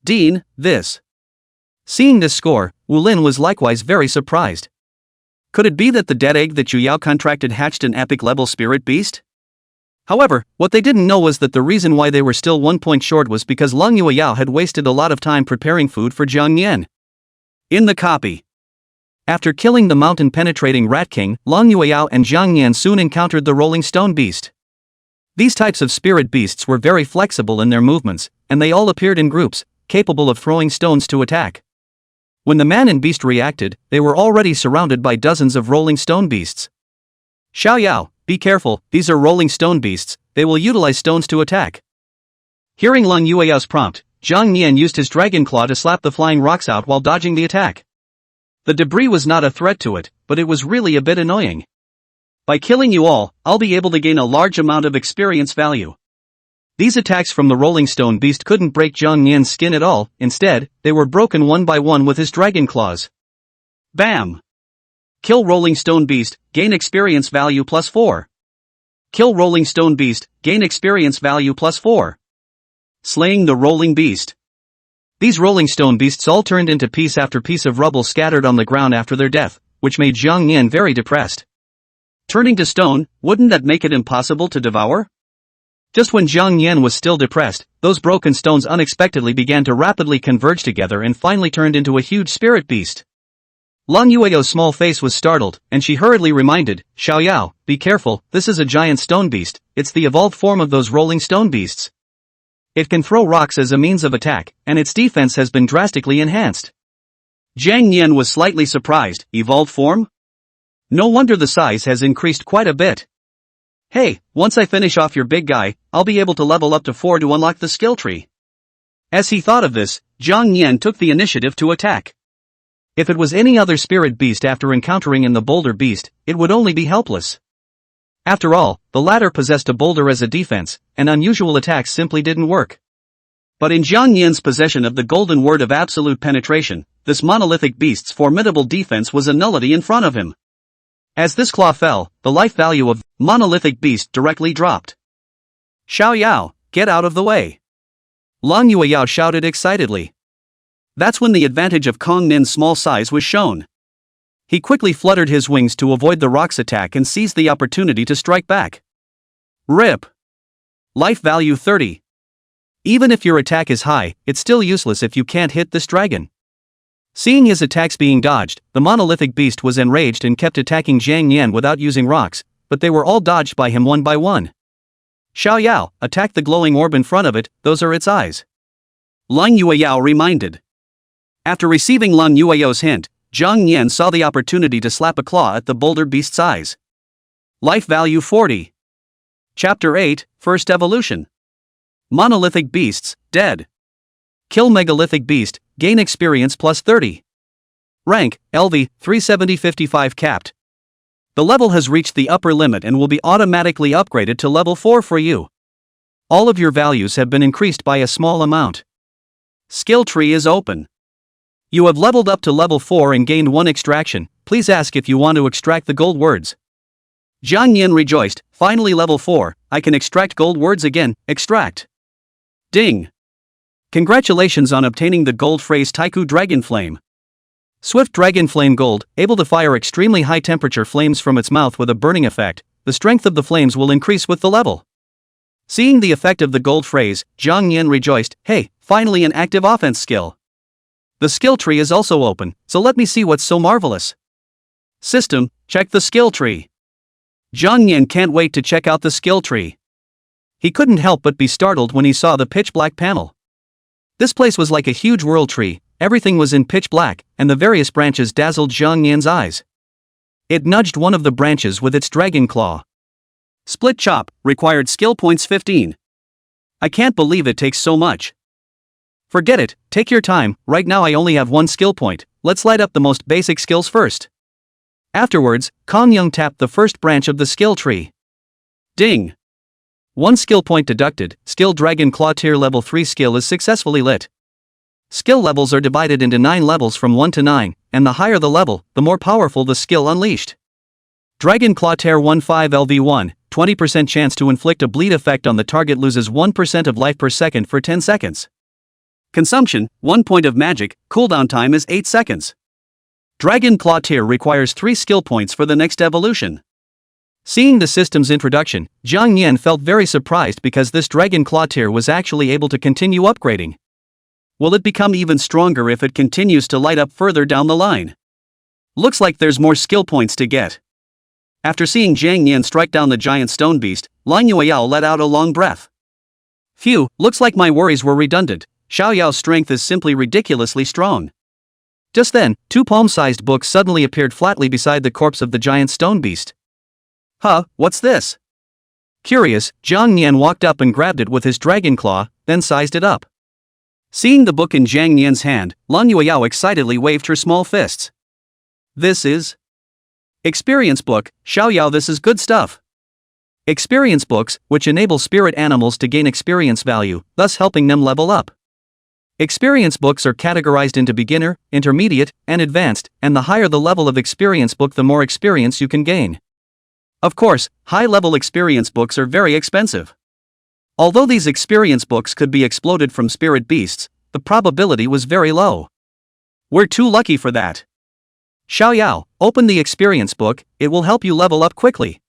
Dean, this. Seeing this score, Wu Lin was likewise very surprised. Could it be that the dead egg that Yu Yao contracted hatched an epic-level spirit beast? However, what they didn't know was that the reason why they were still 1 point short was because Lang Yueyao had wasted a lot of time preparing food for Jang Yan. In the copy. After killing the mountain-penetrating Rat King, Lang Yueyao and Jang Yan soon encountered the Rolling Stone Beast. These types of spirit beasts were very flexible in their movements, and they all appeared in groups, capable of throwing stones to attack. When the man and beast reacted, they were already surrounded by dozens of Rolling Stone Beasts. Xiao Yao, be careful, these are Rolling Stone Beasts, they will utilize stones to attack. Hearing Lang Yueyao's prompt, Jang Yan used his dragon claw to slap the flying rocks out while dodging the attack. The debris was not a threat to it, but it was really a bit annoying. By killing you all, I'll be able to gain a large amount of experience value. These attacks from the Rolling Stone Beast couldn't break Jang Yan's skin at all, instead, they were broken one by one with his dragon claws. Bam! Kill Rolling Stone Beast, gain experience value +4. Kill Rolling Stone Beast, gain experience value +4. Slaying the Rolling Beast. These Rolling Stone Beasts all turned into piece after piece of rubble scattered on the ground after their death, which made Jang Yan very depressed. Turning to stone, wouldn't that make it impossible to devour? Just when Jang Yan was still depressed, those broken stones unexpectedly began to rapidly converge together and finally turned into a huge spirit beast. Lang Yueyo's small face was startled, and she hurriedly reminded, Xiao Yao, be careful, this is a giant stone beast, it's the evolved form of those rolling stone beasts. It can throw rocks as a means of attack, and its defense has been drastically enhanced. Jang Yan was slightly surprised, evolved form? No wonder the size has increased quite a bit. Hey, once I finish off your big guy, I'll be able to level up to 4 to unlock the skill tree. As he thought of this, Jang Yan took the initiative to attack. If it was any other spirit beast after encountering in the boulder beast, it would only be helpless. After all, the latter possessed a boulder as a defense, and unusual attacks simply didn't work. But in Jang Yan's possession of the golden word of absolute penetration, this monolithic beast's formidable defense was a nullity in front of him. As this claw fell, the life value of monolithic beast directly dropped. Xiao Yao, get out of the way! Lang Yueyao shouted excitedly. That's when the advantage of Kong Nin's small size was shown. He quickly fluttered his wings to avoid the rock's attack and seized the opportunity to strike back. Rip! Life value 30. Even if your attack is high, it's still useless if you can't hit this dragon. Seeing his attacks being dodged, the monolithic beast was enraged and kept attacking Jang Yan without using rocks, but they were all dodged by him one by one. Xiao Yao, attack the glowing orb in front of it, those are its eyes. Lang Yueyao reminded. After receiving Lang Yueyao's hint, Jang Yan saw the opportunity to slap a claw at the boulder beast's eyes. Life value 40. Chapter 8, First Evolution. Monolithic beasts, dead. Kill megalithic beast, gain experience plus 30. Rank, LV, 370-55 capped. The level has reached the upper limit and will be automatically upgraded to level 4 for you. All of your values have been increased by a small amount. Skill tree is open. You have leveled up to level 4 and gained 1 extraction, please ask if you want to extract the gold words. Jang Yan rejoiced, finally level 4, I can extract gold words again, extract. Ding! Congratulations on obtaining the gold phrase Taiku Dragon Flame. Swift Dragon Flame Gold, able to fire extremely high temperature flames from its mouth with a burning effect, the strength of the flames will increase with the level. Seeing the effect of the gold phrase, Jang Yan rejoiced, hey, finally an active offense skill. The skill tree is also open, so let me see what's so marvelous. System, check the skill tree. Jang Yan can't wait to check out the skill tree. He couldn't help but be startled when he saw the pitch black panel. This place was like a huge world tree, everything was in pitch black, and the various branches dazzled Jang Yan's eyes. It nudged one of the branches with its dragon claw. Split chop, required skill points 15. I can't believe it takes so much. Forget it, take your time, right now I only have 1 skill point, let's light up the most basic skills first. Afterwards, Kong Young tapped the first branch of the skill tree. Ding! 1 skill point deducted, skill Dragon Claw tier level 3 skill is successfully lit. Skill levels are divided into 9 levels from 1 to 9, and the higher the level, the more powerful the skill unleashed. Dragon Claw tier 15 LV1, 20% chance to inflict a bleed effect on the target, loses 1% of life per second for 10 seconds. Consumption, 1 point of magic, cooldown time is 8 seconds. Dragon Claw tier requires 3 skill points for the next evolution. Seeing the system's introduction, Jang Yan felt very surprised because this Dragon Claw tier was actually able to continue upgrading. Will it become even stronger if it continues to light up further down the line? Looks like there's more skill points to get. After seeing Jang Yan strike down the giant stone beast, Lang Yueyao let out a long breath. Phew, looks like my worries were redundant, Xiao Yao's strength is simply ridiculously strong. Just then, 2 palm-sized books suddenly appeared flatly beside the corpse of the giant stone beast. Huh, what's this? Curious, Jang Yan walked up and grabbed it with his dragon claw, then sized it up. Seeing the book in Jang Yan's hand, Lang Yueyao excitedly waved her small fists. This is Experience Book, Xiao Yao, this is good stuff. Experience books, which enable spirit animals to gain experience value, thus helping them level up. Experience books are categorized into beginner, intermediate, and advanced, and the higher the level of experience book the more experience you can gain. Of course, high-level experience books are very expensive. Although these experience books could be exploded from spirit beasts, the probability was very low. We're too lucky for that. Xiao Yao, open the experience book, it will help you level up quickly.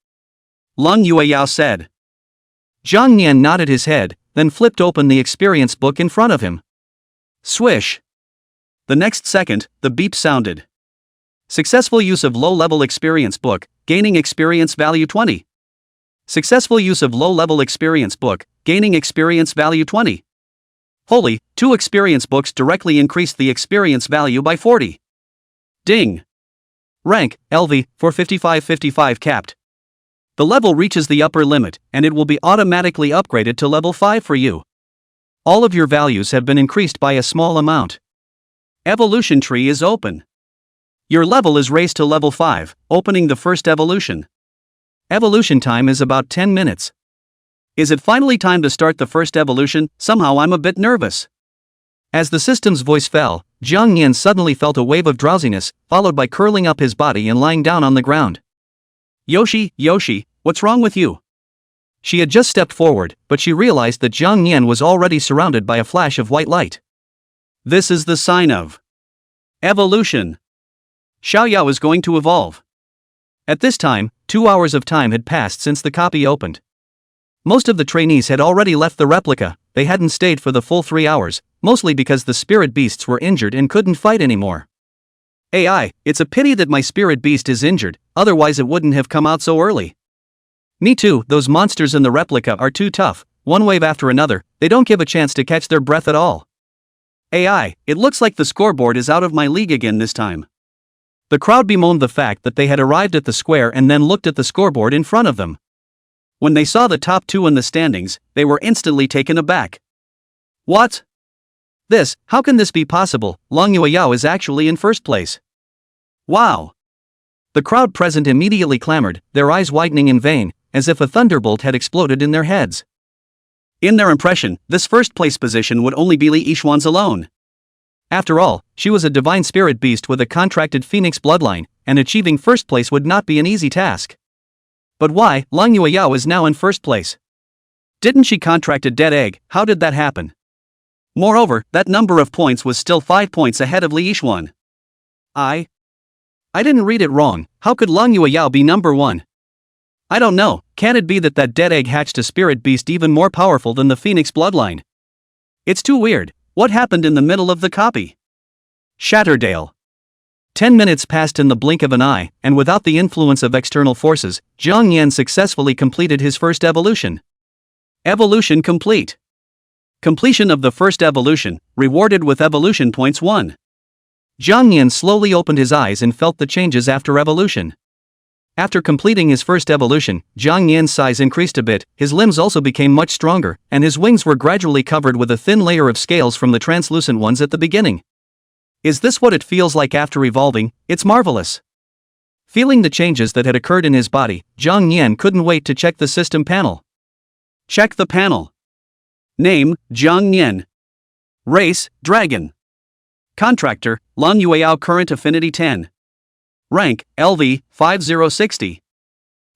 Lang Yueyao said. Jang Yan nodded his head, then flipped open the experience book in front of him. Swish! The next second, the beep sounded. Successful use of low-level experience book, gaining experience value 20. Successful use of low-level experience book, gaining experience value 20. Holy, 2 experience books directly increased the experience value by 40. Ding! Rank, LV, for 55-55 capped. The level reaches the upper limit, and it will be automatically upgraded to level 5 for you. All of your values have been increased by a small amount. Evolution tree is open. Your level is raised to level 5, opening the first evolution. Evolution time is about 10 minutes. Is it finally time to start the first evolution? Somehow I'm a bit nervous. As the system's voice fell, Jang Yan suddenly felt a wave of drowsiness, followed by curling up his body and lying down on the ground. Yoshi, what's wrong with you? She had just stepped forward, but she realized that Jang Yan was already surrounded by a flash of white light. This is the sign of evolution. Xiaoyao is going to evolve. At this time, 2 hours of time had passed since the copy opened. Most of the trainees had already left the replica. They hadn't stayed for the full 3 hours, mostly because the spirit beasts were injured and couldn't fight anymore. AI, it's a pity that my spirit beast is injured, otherwise it wouldn't have come out so early. Me too, those monsters in the replica are too tough, one wave after another, they don't give a chance to catch their breath at all. AI, it looks like the scoreboard is out of my league again this time. The crowd bemoaned the fact that they had arrived at the square and then looked at the scoreboard in front of them. When they saw the top 2 in the standings, they were instantly taken aback. What? How can this be possible? Long Yueyao is actually in first place. Wow! The crowd present immediately clamored, their eyes widening in vain, as if a thunderbolt had exploded in their heads. In their impression, this first place position would only be Li Yixuan's alone. After all, she was a divine spirit beast with a contracted phoenix bloodline, and achieving first place would not be an easy task. But why, Long Yueyao is now in first place? Didn't she contract a dead egg? How did that happen? Moreover, that number of points was still 5 points ahead of Li Yixuan. I didn't read it wrong. How could Long Yueyao be number 1? I don't know, can it be that dead egg hatched a spirit beast even more powerful than the phoenix bloodline? It's too weird. What happened in the middle of the copy? Shatterdale. 10 minutes passed in the blink of an eye, and without the influence of external forces, Jang Yan successfully completed his first evolution. Evolution complete. Completion of the first evolution, rewarded with evolution points 1. Jang Yan slowly opened his eyes and felt the changes after evolution. After completing his first evolution, Jang Yan's size increased a bit, his limbs also became much stronger, and his wings were gradually covered with a thin layer of scales from the translucent ones at the beginning. Is this what it feels like after evolving? It's marvelous. Feeling the changes that had occurred in his body, Jang Yan couldn't wait to check the system panel. Check the panel. Name, Jang Yan. Race, Dragon. Contractor, Long Yueyao Current Affinity 10. Rank, LV, 5060.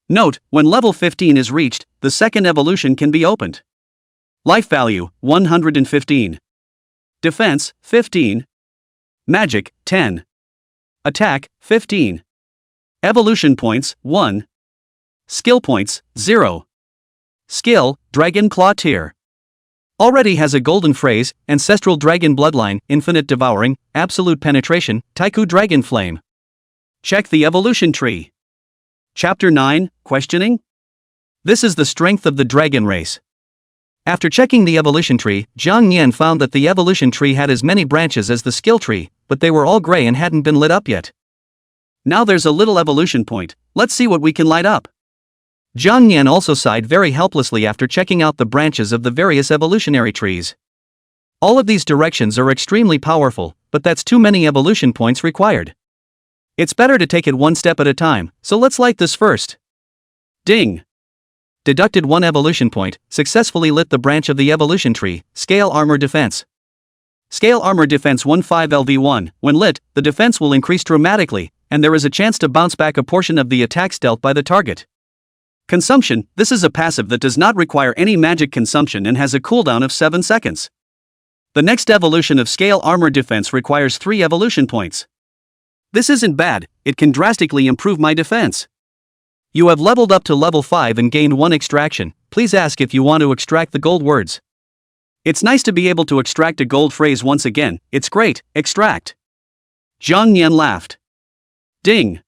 Note, when level 15 is reached, the second evolution can be opened. Life value, 115. Defense, 15. Magic, 10. Attack, 15. Evolution points, 1. Skill points, 0. Skill, Dragon Claw Tier. Already has a golden phrase, Ancestral Dragon Bloodline, Infinite Devouring, Absolute Penetration, Taiku Dragon Flame. Check the evolution tree. Chapter 9, Questioning? This is the strength of the dragon race. After checking the evolution tree, Jang Yan found that the evolution tree had as many branches as the skill tree, but they were all gray and hadn't been lit up yet. Now there's a little evolution point, let's see what we can light up. Jang Yan also sighed very helplessly after checking out the branches of the various evolutionary trees. All of these directions are extremely powerful, but that's too many evolution points required. It's better to take it one step at a time, so let's light this first. Ding! Deducted 1 evolution point, successfully lit the branch of the evolution tree, Scale Armor Defense. Scale Armor Defense 15 LV1, when lit, the defense will increase dramatically, and there is a chance to bounce back a portion of the attacks dealt by the target. Consumption, this is a passive that does not require any magic consumption and has a cooldown of 7 seconds. The next evolution of Scale Armor Defense requires 3 evolution points. This isn't bad, it can drastically improve my defense. You have leveled up to level 5 and gained 1 extraction. Please ask if you want to extract the gold words. It's nice to be able to extract a gold phrase once again. It's great, extract. Jang Yan laughed. Ding.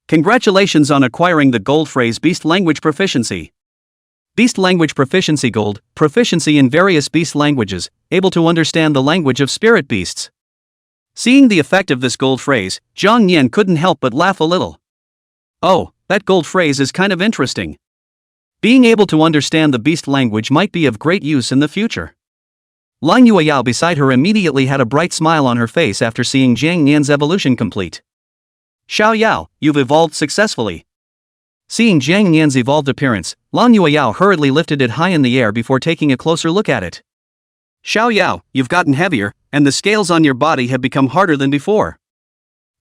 Congratulations on acquiring the gold phrase Beast Language Proficiency. Beast Language Proficiency Gold, proficiency in various beast languages, able to understand the language of spirit beasts. Seeing the effect of this gold phrase, Jang Yan couldn't help but laugh a little. Oh, that gold phrase is kind of interesting. Being able to understand the beast language might be of great use in the future. Lang Yueyao beside her immediately had a bright smile on her face after seeing Jang Yan's evolution complete. Xiao Yao, you've evolved successfully. Seeing Jang Yan's evolved appearance, Lang Yueyao hurriedly lifted it high in the air before taking a closer look at it. Xiao Yao, you've gotten heavier, and the scales on your body have become harder than before.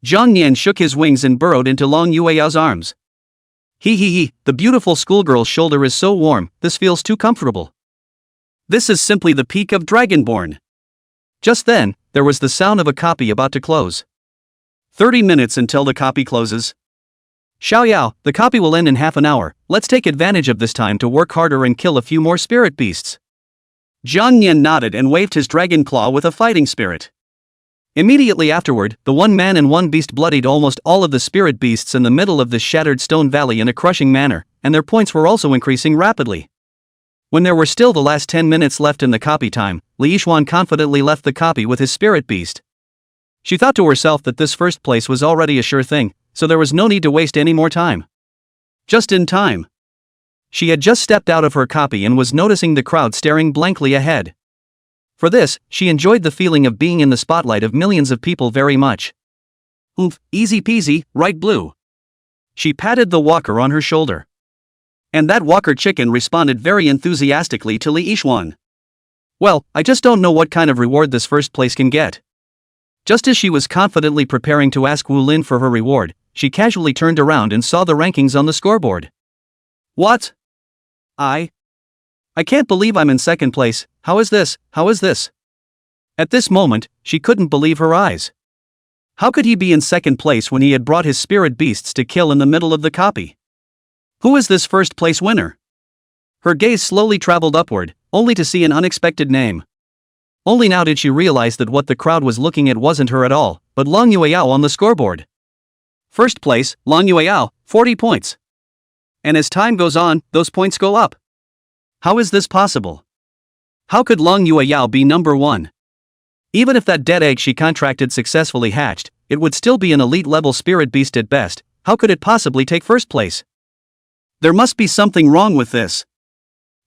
Jang Yan shook his wings and burrowed into Lang Yueyao's arms. He, the beautiful schoolgirl's shoulder is so warm, this feels too comfortable. This is simply the peak of Dragonborn. Just then, there was the sound of a copy about to close. 30 minutes until the copy closes. Xiao Yao, the copy will end in half an hour, let's take advantage of this time to work harder and kill a few more spirit beasts. Jang Yan nodded and waved his dragon claw with a fighting spirit. Immediately afterward, the one man and one beast bloodied almost all of the spirit beasts in the middle of this shattered stone valley in a crushing manner, and their points were also increasing rapidly. When there were still the last 10 minutes left in the copy time, Li Yixuan confidently left the copy with his spirit beast. She thought to herself that this first place was already a sure thing, so there was no need to waste any more time. Just in time. She had just stepped out of her copy and was noticing the crowd staring blankly ahead. For this, she enjoyed the feeling of being in the spotlight of millions of people very much. Oomph, easy peasy, right blue. She patted the walker on her shoulder. And that walker chicken responded very enthusiastically to Li Yixuan. Well, I just don't know what kind of reward this first place can get. Just as she was confidently preparing to ask Wu Lin for her reward, she casually turned around and saw the rankings on the scoreboard. What? I can't believe I'm in second place. How is this? At this moment, she couldn't believe her eyes. How could he be in second place when he had brought his spirit beasts to kill in the middle of the copy? Who is this first place winner? Her gaze slowly traveled upward, only to see an unexpected name. Only now did she realize that what the crowd was looking at wasn't her at all, but Lang Yueyao on the scoreboard. First place, Lang Yueyao, 40 points. And as time goes on, those points go up. How is this possible? How could Lang Yueyao be number 1? Even if that dead egg she contracted successfully hatched, it would still be an elite-level spirit beast at best. How could it possibly take first place? There must be something wrong with this.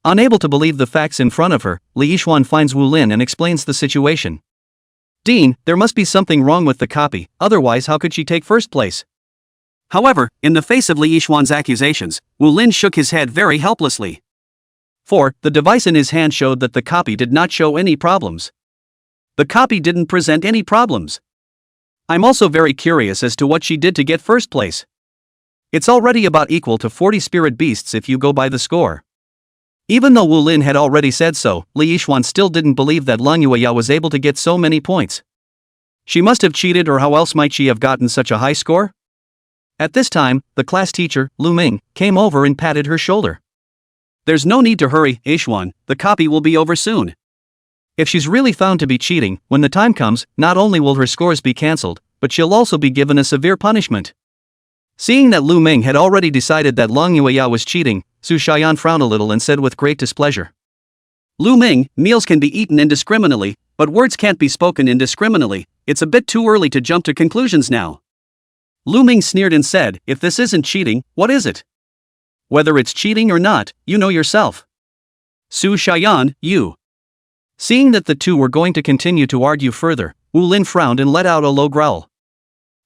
Unable to believe the facts in front of her, Li Yixuan finds Wu Lin and explains the situation. Dean, there must be something wrong with the copy, otherwise how could she take first place? However, in the face of Li Yixuan's accusations, Wu Lin shook his head very helplessly. For, the device in his hand showed that the copy did not show any problems. The copy didn't present any problems. I'm also very curious as to what she did to get first place. It's already about equal to 40 spirit beasts if you go by the score. Even though Wu Lin had already said so, Li Yixuan still didn't believe that Lang Yueyao was able to get so many points. She must have cheated, or how else might she have gotten such a high score? At this time, the class teacher, Lu Ming, came over and patted her shoulder. There's no need to hurry, Yixuan, the copy will be over soon. If she's really found to be cheating, when the time comes, not only will her scores be cancelled, but she'll also be given a severe punishment. Seeing that Lu Ming had already decided that Lang Yueyao was cheating, Su Xiaoyan frowned a little and said with great displeasure. Lu Ming, meals can be eaten indiscriminately, but words can't be spoken indiscriminately. It's a bit too early to jump to conclusions now. Lu Ming sneered and said, if this isn't cheating, what is it? Whether it's cheating or not, you know yourself. Su Xiaoyan, you. Seeing that the two were going to continue to argue further, Wu Lin frowned and let out a low growl.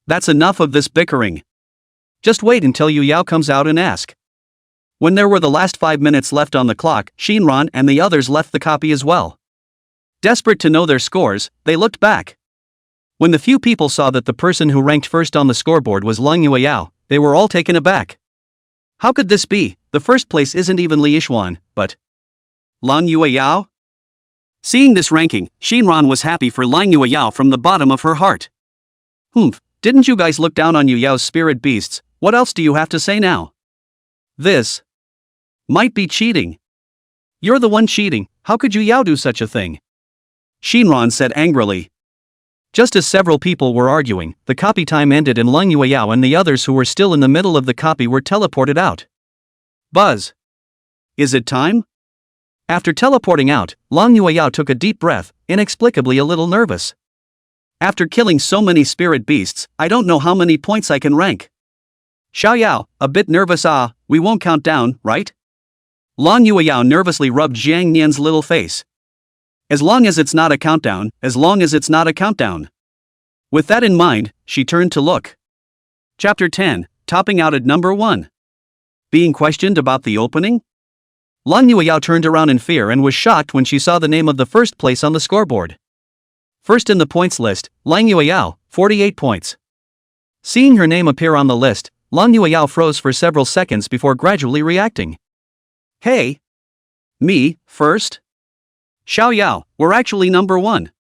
That's enough of this bickering. Just wait until Yu Yao comes out and ask. When there were the last 5 minutes left on the clock, Shinran and the others left the copy as well. Desperate to know their scores, they looked back. When the few people saw that the person who ranked first on the scoreboard was Lang Yueyao, they were all taken aback. How could this be? The first place isn't even Li Yixuan, but Lang Yueyao? Seeing this ranking, Shinran was happy for Lang Yueyao from the bottom of her heart. Didn't you guys look down on Yu Yao's spirit beasts? What else do you have to say now? This might be cheating. You're the one cheating, how could Yu Yao do such a thing? Shinran said angrily. Just as several people were arguing, the copy time ended and Lang Yueyao and the others who were still in the middle of the copy were teleported out. Buzz. Is it time? After teleporting out, Lang Yueyao took a deep breath, inexplicably a little nervous. After killing so many spirit beasts, I don't know how many points I can rank. Xiao Yao, a bit nervous. We won't count down, right? Lang Yueyao nervously rubbed Jang Yan's little face. As long as it's not a countdown, as long as it's not a countdown. With that in mind, she turned to look. Chapter 10, topping out at number 1. Being questioned about the opening? Lang Yueyao turned around in fear and was shocked when she saw the name of the first place on the scoreboard. First in the points list, Lang Yueyao, 48 points. Seeing her name appear on the list, Lang Yueyao froze for several seconds before gradually reacting. Hey! Me, first? Xiao Yao, we're actually number 1.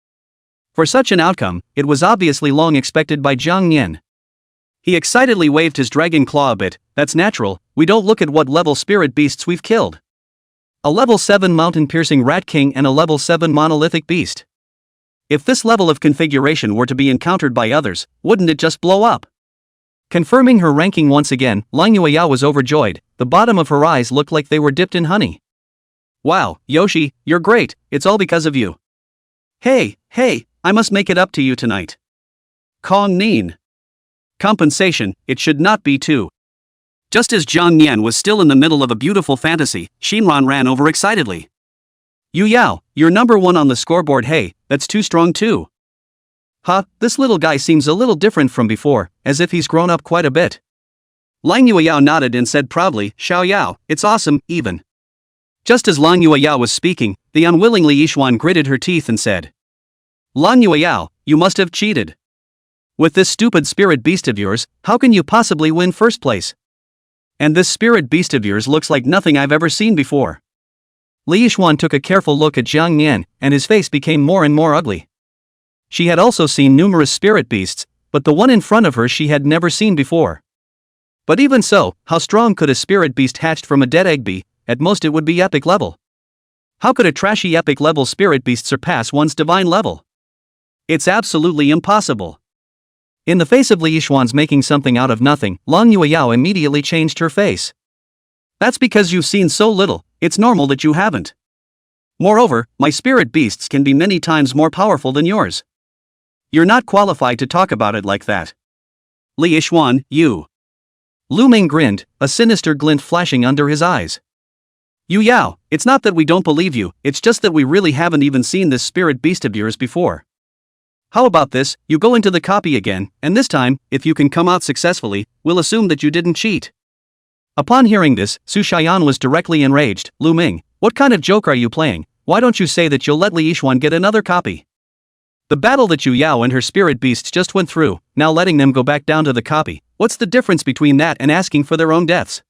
For such an outcome, it was obviously long expected by Jang Yan. He excitedly waved his dragon claw a bit. That's natural, we don't look at what level spirit beasts we've killed. A level 7 mountain-piercing rat king and a level 7 monolithic beast. If this level of configuration were to be encountered by others, wouldn't it just blow up? Confirming her ranking once again, Lang Yueyao was overjoyed. The bottom of her eyes looked like they were dipped in honey. Wow, Yoshi, you're great, it's all because of you. Hey, I must make it up to you tonight. Kong Nin. Compensation, it should not be too. Just as Jang Yan was still in the middle of a beautiful fantasy, Shinran ran over excitedly. Yu Yao, you're number 1 on the scoreboard. Hey, that's too strong too. Huh, this little guy seems a little different from before, as if he's grown up quite a bit. Lang Yueyao nodded and said proudly, Xiao Yao, it's awesome, even. Just as Lang Yueyao was speaking, the unwilling Li Yixuan gritted her teeth and said, Lang Yueyao, you must have cheated. With this stupid spirit beast of yours, how can you possibly win first place? And this spirit beast of yours looks like nothing I've ever seen before. Li Yixuan took a careful look at Jang Yan, and his face became more and more ugly. She had also seen numerous spirit beasts, but the one in front of her she had never seen before. But even so, how strong could a spirit beast hatched from a dead egg be? At most it would be epic level. How could a trashy epic level spirit beast surpass one's divine level? It's absolutely impossible. In the face of Li Yixuan's making something out of nothing, Lang Yueyao immediately changed her face. That's because you've seen so little, it's normal that you haven't. Moreover, my spirit beasts can be many times more powerful than yours. You're not qualified to talk about it like that. Li Yixuan, you. Lu Ming grinned, a sinister glint flashing under his eyes. Yu Yao, it's not that we don't believe you, it's just that we really haven't even seen this spirit beast of yours before. How about this, you go into the copy again, and this time, if you can come out successfully, we'll assume that you didn't cheat. Upon hearing this, Su Xiaoyan was directly enraged. Lu Ming, what kind of joke are you playing? Why don't you say that you'll let Li Yixuan get another copy? The battle that Yu Yao and her spirit beasts just went through, now letting them go back down to the copy, what's the difference between that and asking for their own deaths?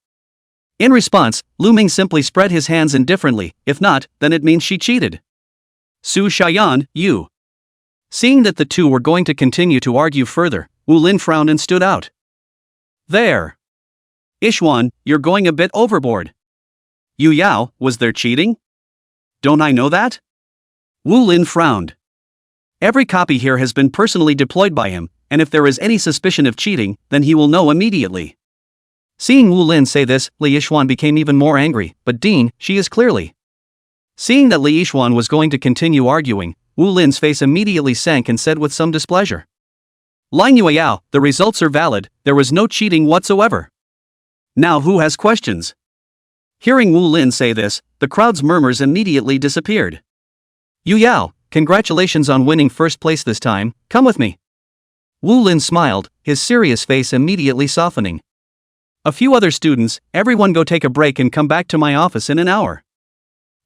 In response, Lu Ming simply spread his hands indifferently. If not, then it means she cheated. Su Xiaoyan, you. Seeing that the two were going to continue to argue further, Wu Lin frowned and stood out. There. Yixuan, you're going a bit overboard. Yu Yao, was there cheating? Don't I know that? Wu Lin frowned. Every copy here has been personally deployed by him, and if there is any suspicion of cheating, then he will know immediately. Seeing Wu Lin say this, Li Yixuan became even more angry, but Dean, she is clearly. Seeing that Li Yixuan was going to continue arguing, Wu Lin's face immediately sank and said with some displeasure. Lang Yueyao, the results are valid, there was no cheating whatsoever. Now who has questions? Hearing Wu Lin say this, the crowd's murmurs immediately disappeared. Yu Yao, congratulations on winning first place this time, come with me. Wu Lin smiled, his serious face immediately softening. A few other students, everyone go take a break and come back to my office in an hour.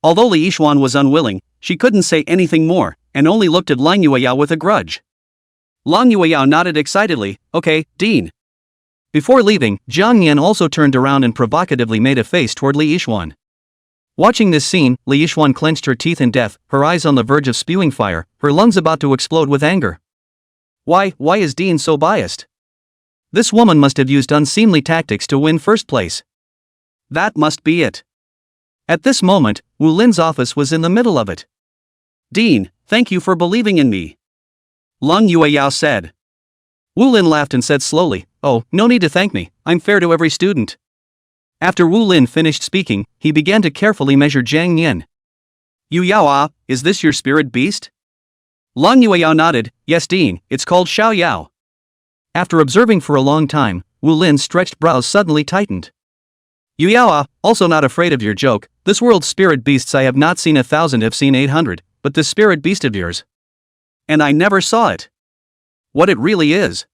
Although Li Yixuan was unwilling, she couldn't say anything more, and only looked at Lang Yueyao with a grudge. Lang Yueyao nodded excitedly, okay, Dean. Before leaving, Jang Yan also turned around and provocatively made a face toward Li Yixuan. Watching this scene, Li Yixuan clenched her teeth in death, her eyes on the verge of spewing fire, her lungs about to explode with anger. Why is Dean so biased? This woman must have used unseemly tactics to win first place. That must be it. At this moment, Wu Lin's office was in the middle of it. Dean, thank you for believing in me. Lung Yueyao said. Wu Lin laughed and said slowly, oh, no need to thank me, I'm fair to every student. After Wu Lin finished speaking, he began to carefully measure Jang Yan. Yu Yao, is this your spirit beast? Lung Yueyao nodded, yes Dean, it's called Xiao Yao. After observing for a long time, Wu Lin's stretched brows suddenly tightened. Yu Yao, also not afraid of your joke, this world's spirit beasts I have not seen 1,000 have seen 800, but this spirit beast of yours. And I never saw it. What it really is.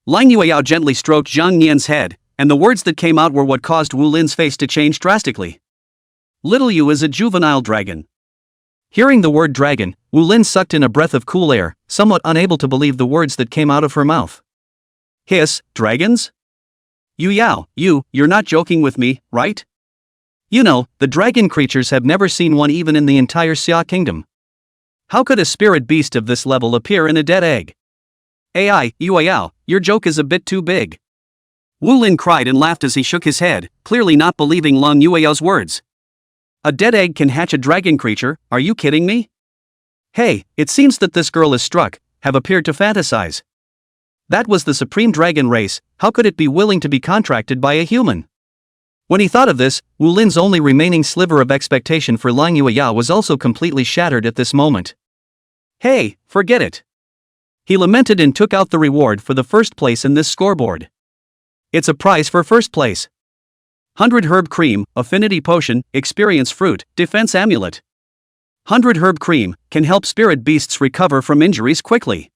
Lang Yueyao gently stroked Jang Yan's head, and the words that came out were what caused Wu Lin's face to change drastically. Little Yu is a juvenile dragon. Hearing the word dragon, Wu Lin sucked in a breath of cool air, somewhat unable to believe the words that came out of her mouth. Hiss, dragons? Yu Yao, you're not joking with me, right? You know, the dragon creatures have never seen one even in the entire Xia kingdom. How could a spirit beast of this level appear in a dead egg? AI, Yu Yao, your joke is a bit too big. Wu Lin cried and laughed as he shook his head, clearly not believing Lung Yueyao's words. A dead egg can hatch a dragon creature, are you kidding me? Hey, it seems that this girl is struck, have appeared to fantasize. That was the supreme dragon race, how could it be willing to be contracted by a human? When he thought of this, Wu Lin's only remaining sliver of expectation for Lang Yueyao was also completely shattered at this moment. Hey, forget it. He lamented and took out the reward for the first place in this scoreboard. It's a prize for first place. 100 herb cream, affinity potion, experience fruit, defense amulet. 100 herb cream can help spirit beasts recover from injuries quickly.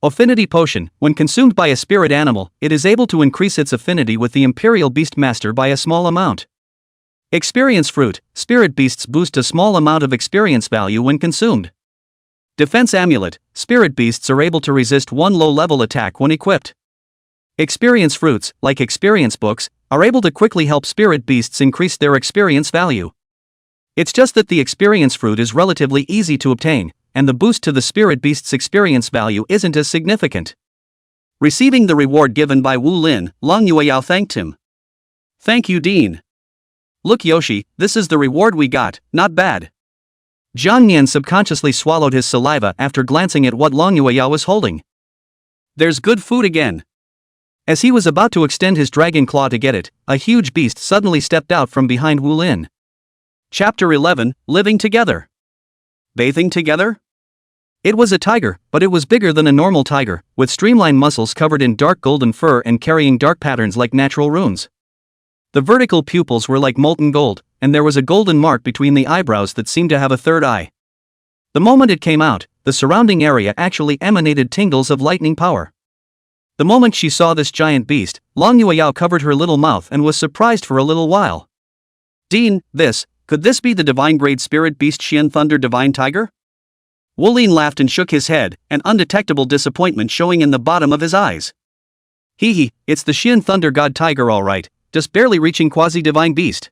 Affinity potion, when consumed by a spirit animal, it is able to increase its affinity with the Imperial Beast Master by a small amount. Experience fruit, spirit beasts boost a small amount of experience value when consumed. Defense amulet, spirit beasts are able to resist one low-level attack when equipped. Experience fruits, like experience books, are able to quickly help spirit beasts increase their experience value. It's just that the experience fruit is relatively easy to obtain, and the boost to the spirit beast's experience value isn't as significant. Receiving the reward given by Wu Lin, Lang Yueyao thanked him. Thank you, Dean. Look Yoshi, this is the reward we got, not bad. Jang Yan subconsciously swallowed his saliva after glancing at what Lang Yueyao was holding. There's good food again. As he was about to extend his dragon claw to get it, a huge beast suddenly stepped out from behind Wu Lin. Chapter 11, Living Together. Bathing together? It was a tiger, but it was bigger than a normal tiger, with streamlined muscles covered in dark golden fur and carrying dark patterns like natural runes. The vertical pupils were like molten gold, and there was a golden mark between the eyebrows that seemed to have a third eye. The moment it came out, the surrounding area actually emanated tingles of lightning power. The moment she saw this giant beast, Lang Yueyao covered her little mouth and was surprised for a little while. Dean, could this be the divine grade spirit beast Xian Thunder Divine Tiger? Wu Lin laughed and shook his head, an undetectable disappointment showing in the bottom of his eyes. Hee, it's the Xian Thunder God Tiger all right, just barely reaching quasi-divine beast.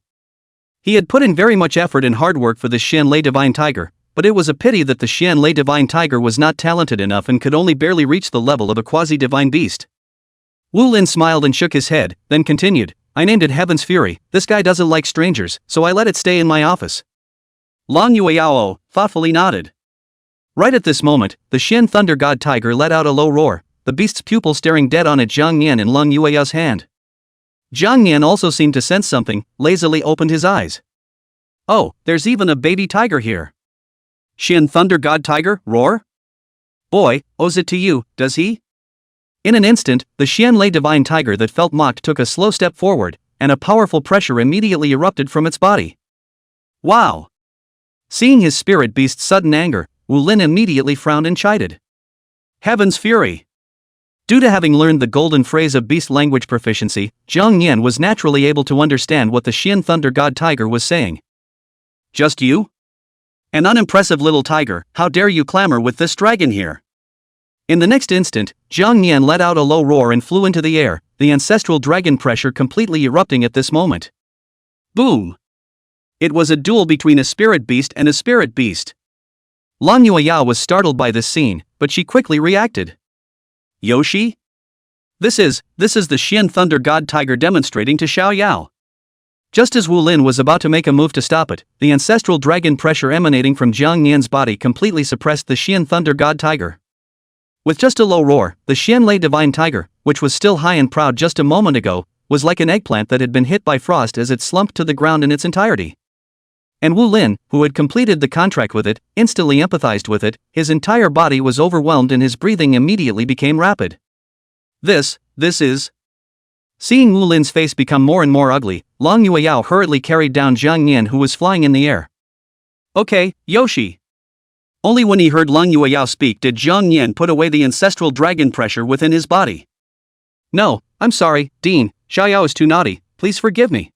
He had put in very much effort and hard work for the Xian Lei Divine Tiger, but it was a pity that the Xian Lei Divine Tiger was not talented enough and could only barely reach the level of a quasi-divine beast. Wu Lin smiled and shook his head, then continued, I named it Heaven's Fury, this guy doesn't like strangers, so I let it stay in my office. Lang Yueyao thoughtfully nodded. Right at this moment, the Xian Thunder God Tiger let out a low roar, the beast's pupil staring dead on at Jang Yan in Lang Yueyao's hand. Jang Yan also seemed to sense something, lazily opened his eyes. Oh, there's even a baby tiger here. Xian Thunder God Tiger, roar? Boy, owes it to you, does he? In an instant, the Xian Lei Divine Tiger that felt mocked took a slow step forward, and a powerful pressure immediately erupted from its body. Wow! Seeing his spirit beast's sudden anger, Wu Lin immediately frowned and chided. Heaven's Fury! Due to having learned the golden phrase of beast language proficiency, Jang Yan was naturally able to understand what the Xian Thunder God Tiger was saying. Just you? An unimpressive little tiger, how dare you clamor with this dragon here? In the next instant, Jang Yan let out a low roar and flew into the air, the ancestral dragon pressure completely erupting at this moment. Boom! It was a duel between a spirit beast and a spirit beast. Lang Yueyao was startled by this scene, but she quickly reacted. Yoshi? This is the Xian Thunder God Tiger demonstrating to Xiao Yao. Just as Wu Lin was about to make a move to stop it, the ancestral dragon pressure emanating from Jang Yan's body completely suppressed the Xian Thunder God Tiger. With just a low roar, the Xian Lei Divine Tiger, which was still high and proud just a moment ago, was like an eggplant that had been hit by frost as it slumped to the ground in its entirety. And Wu Lin, who had completed the contract with it, instantly empathized with it. His entire body was overwhelmed and his breathing immediately became rapid. This is... Seeing Wu Lin's face become more and more ugly, Long Yueyao hurriedly carried down Jang Yan, who was flying in the air. Okay, Yoshi. Only when he heard Long Yueyao speak did Jang Yan put away the ancestral dragon pressure within his body. No, I'm sorry, Dean, Xiaoyao is too naughty, please forgive me.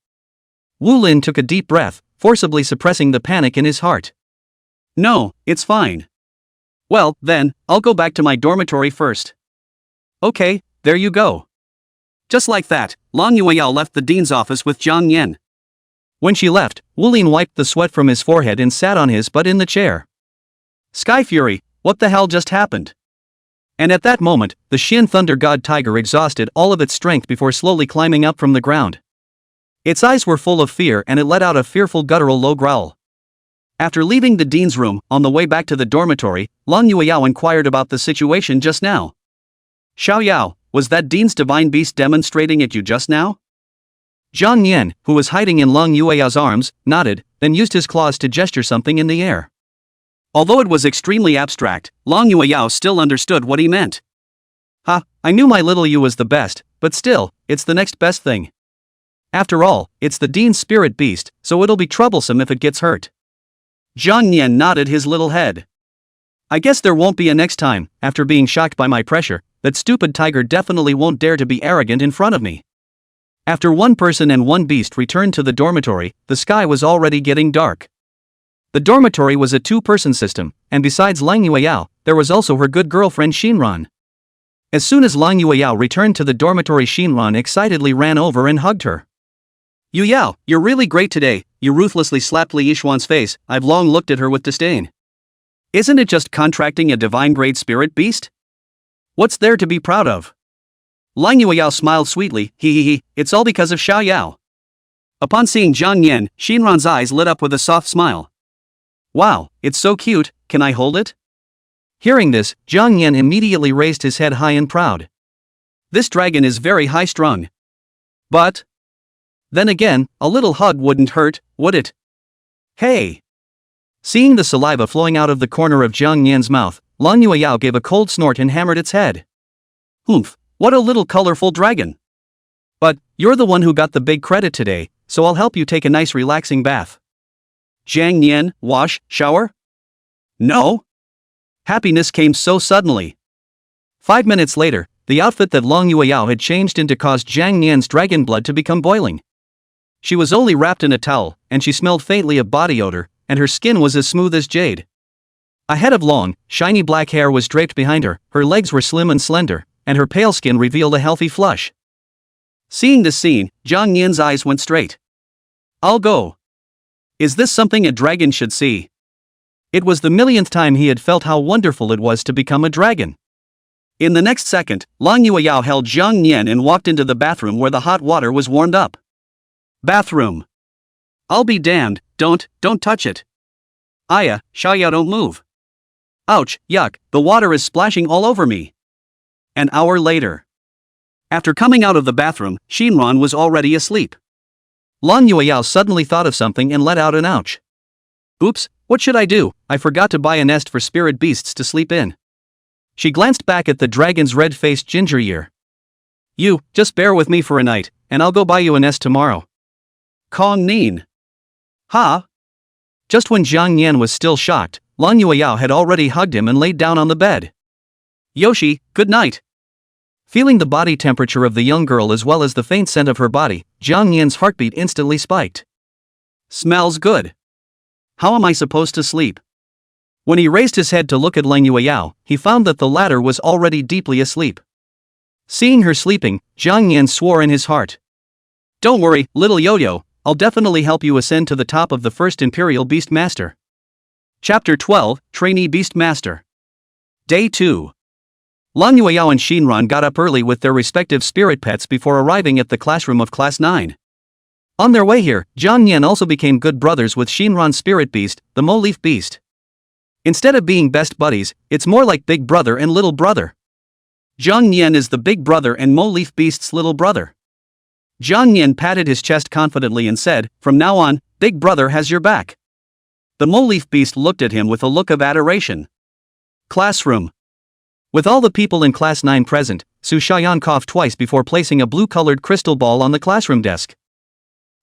Wu Lin took a deep breath, forcibly suppressing the panic in his heart. No, it's fine. Well, then, I'll go back to my dormitory first. Okay, there you go. Just like that, Long Yueyao left the dean's office with Jang Yan. When she left, Wu Lin wiped the sweat from his forehead and sat on his butt in the chair. Sky Fury, what the hell just happened? And at that moment, the Xian Thunder God Tiger exhausted all of its strength before slowly climbing up from the ground. Its eyes were full of fear and it let out a fearful guttural low growl. After leaving the dean's room, on the way back to the dormitory, Long Yueyao inquired about the situation just now. Xiaoyao, was that dean's divine beast demonstrating at you just now? Jang Yan, who was hiding in Long Yueyao's arms, nodded, then used his claws to gesture something in the air. Although it was extremely abstract, Long Yueyao still understood what he meant. Ha, I knew my little Yu was the best, but still, it's the next best thing. After all, it's the dean's spirit beast, so it'll be troublesome if it gets hurt. Jang Yan nodded his little head. I guess there won't be a next time. After being shocked by my pressure, that stupid tiger definitely won't dare to be arrogant in front of me. After one person and one beast returned to the dormitory, the sky was already getting dark. The dormitory was a two-person system, and besides Lang Yueyao, there was also her good girlfriend Shinran. As soon as Lang Yueyao returned to the dormitory, Shinran excitedly ran over and hugged her. Yu Yao, you're really great today, you ruthlessly slapped Li Yishuan's face. I've long looked at her with disdain. Isn't it just contracting a divine-grade spirit beast? What's there to be proud of? Lang Yueyao smiled sweetly, he, it's all because of Xiaoyao. Upon seeing Jang Yan, Shinran's eyes lit up with a soft smile. Wow, it's so cute, can I hold it? Hearing this, Jang Yan immediately raised his head high and proud. This dragon is very high-strung. But... then again, a little hug wouldn't hurt, would it? Hey! Seeing the saliva flowing out of the corner of Jang Yan's mouth, Lang Yueyao gave a cold snort and hammered its head. Oomph, what a little colorful dragon. But, you're the one who got the big credit today, so I'll help you take a nice relaxing bath. Jang Yan, wash, shower? No? Happiness came so suddenly. 5 minutes later, the outfit that Long Yueyao had changed into caused Jang Yan's dragon blood to become boiling. She was only wrapped in a towel, and she smelled faintly of body odor, and her skin was as smooth as jade. A head of long, shiny black hair was draped behind her, her legs were slim and slender, and her pale skin revealed a healthy flush. Seeing this scene, Jang Yan's eyes went straight. I'll go. Is this something a dragon should see? It was the millionth time he had felt how wonderful it was to become a dragon. In the next second, Lang Yueyao held Jang Yan and walked into the bathroom where the hot water was warmed up. Bathroom. I'll be damned, don't touch it. Aya, Xiaoyao, don't move. Ouch, yuck, the water is splashing all over me. An hour later. After coming out of the bathroom, Shinran was already asleep. Lang Yueyao suddenly thought of something and let out an ouch. Oops, what should I do? I forgot to buy a nest for spirit beasts to sleep in. She glanced back at the dragon's red-faced ginger ear. You, just bear with me for a night, and I'll go buy you a nest tomorrow. Kong Nin. Ha? Just when Jang Yan was still shocked, Lang Yueyao had already hugged him and laid down on the bed. Yoshi, good night. Feeling the body temperature of the young girl as well as the faint scent of her body, Jang Yan's heartbeat instantly spiked. Smells good. How am I supposed to sleep? When he raised his head to look at Lang Yueyao, he found that the latter was already deeply asleep. Seeing her sleeping, Jang Yan swore in his heart. Don't worry, little Yo-Yo, I'll definitely help you ascend to the top of the first Imperial Beast Master. Chapter 12, Trainee Beast Master. Day 2. Lang Yueyao and Shinran got up early with their respective spirit pets before arriving at the classroom of Class 9. On their way here, Jang Yan also became good brothers with Shinran's spirit beast, the Mo-Leaf beast. Instead of being best buddies, it's more like big brother and little brother. Jang Yan is the big brother and Mo-Leaf beast's little brother. Jang Yan patted his chest confidently and said, "From now on, big brother has your back." The Mo-Leaf beast looked at him with a look of adoration. Classroom. With all the people in Class 9 present, Su Xiaoyan coughed twice before placing a blue-colored crystal ball on the classroom desk.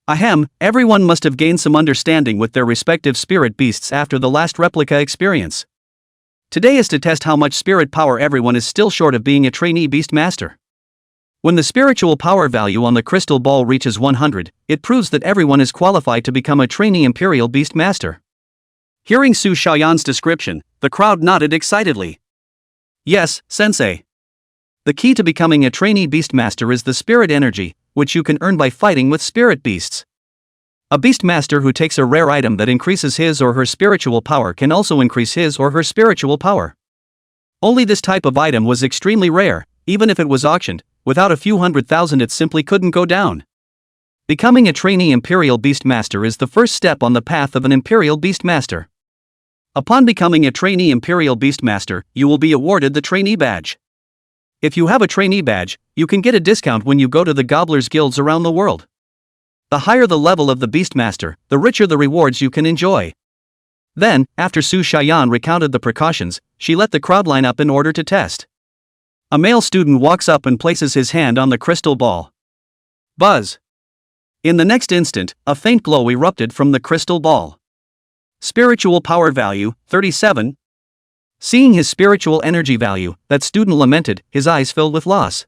Ahem, everyone must have gained some understanding with their respective spirit beasts after the last replica experience. Today is to test how much spirit power everyone is still short of being a trainee beast master. When the spiritual power value on the crystal ball reaches 100, it proves that everyone is qualified to become a trainee imperial beast master. Hearing Su Xiaoyan's description, the crowd nodded excitedly. Yes, sensei. The key to becoming a trainee beast master is the spirit energy, which you can earn by fighting with spirit beasts. A beast master who takes a rare item that increases his or her spiritual power can also increase his or her spiritual power. Only this type of item was extremely rare, even if it was auctioned, without a few 100,000 it simply couldn't go down. Becoming a trainee imperial beast master is the first step on the path of an imperial beast master. Upon becoming a trainee imperial beast master, you will be awarded the trainee badge. If you have a trainee badge, you can get a discount when you go to the gobblers guilds around the world. The higher the level of the beastmaster, the richer the rewards you can enjoy. Then, after Su Xiaoyan recounted the precautions, she let the crowd line up in order to test. A male student walks up and places his hand on the crystal ball. Buzz. In the next instant, a faint glow erupted from the crystal ball. Spiritual power value, 37. Seeing his spiritual energy value, that student lamented, his eyes filled with loss.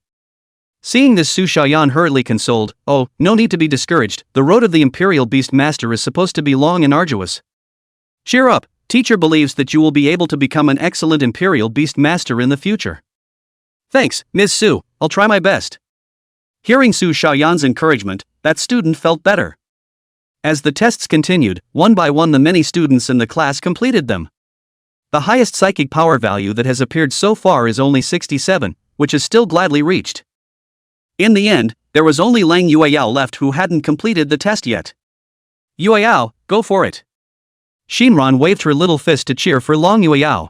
Seeing this, Su Xiaoyan hurriedly consoled, "Oh, no need to be discouraged, the road of the Imperial Beast Master is supposed to be long and arduous. Cheer up, teacher believes that you will be able to become an excellent Imperial Beast Master in the future." "Thanks, Ms. Su, I'll try my best." Hearing Su Xiaoyan's encouragement, that student felt better. As the tests continued, one by one the many students in the class completed them. The highest psychic power value that has appeared so far is only 67, which is still gladly reached. In the end, there was only Lang Yueyao left who hadn't completed the test yet. "Yueyao, go for it." Shinran waved her little fist to cheer for Lang Yueyao.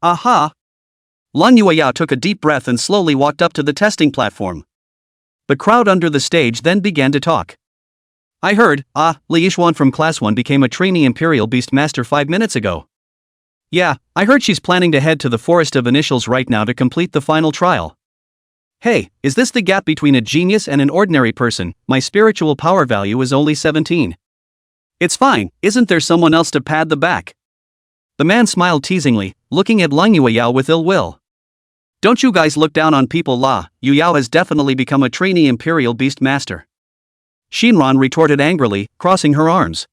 "Aha!" Lang Yueyao took a deep breath and slowly walked up to the testing platform. The crowd under the stage then began to talk. "I heard, Li Yixuan from Class 1 became a trainee Imperial Beast Master 5 minutes ago. Yeah, I heard she's planning to head to the Forest of Initials right now to complete the final trial. Hey, is this the gap between a genius and an ordinary person? My spiritual power value is only 17. It's fine, isn't there someone else to pad the back?" The man smiled teasingly, looking at Lang Yueyao with ill will. "Don't you guys look down on people, La, Yuyao has definitely become a trainee Imperial Beast Master." Shinran retorted angrily, crossing her arms.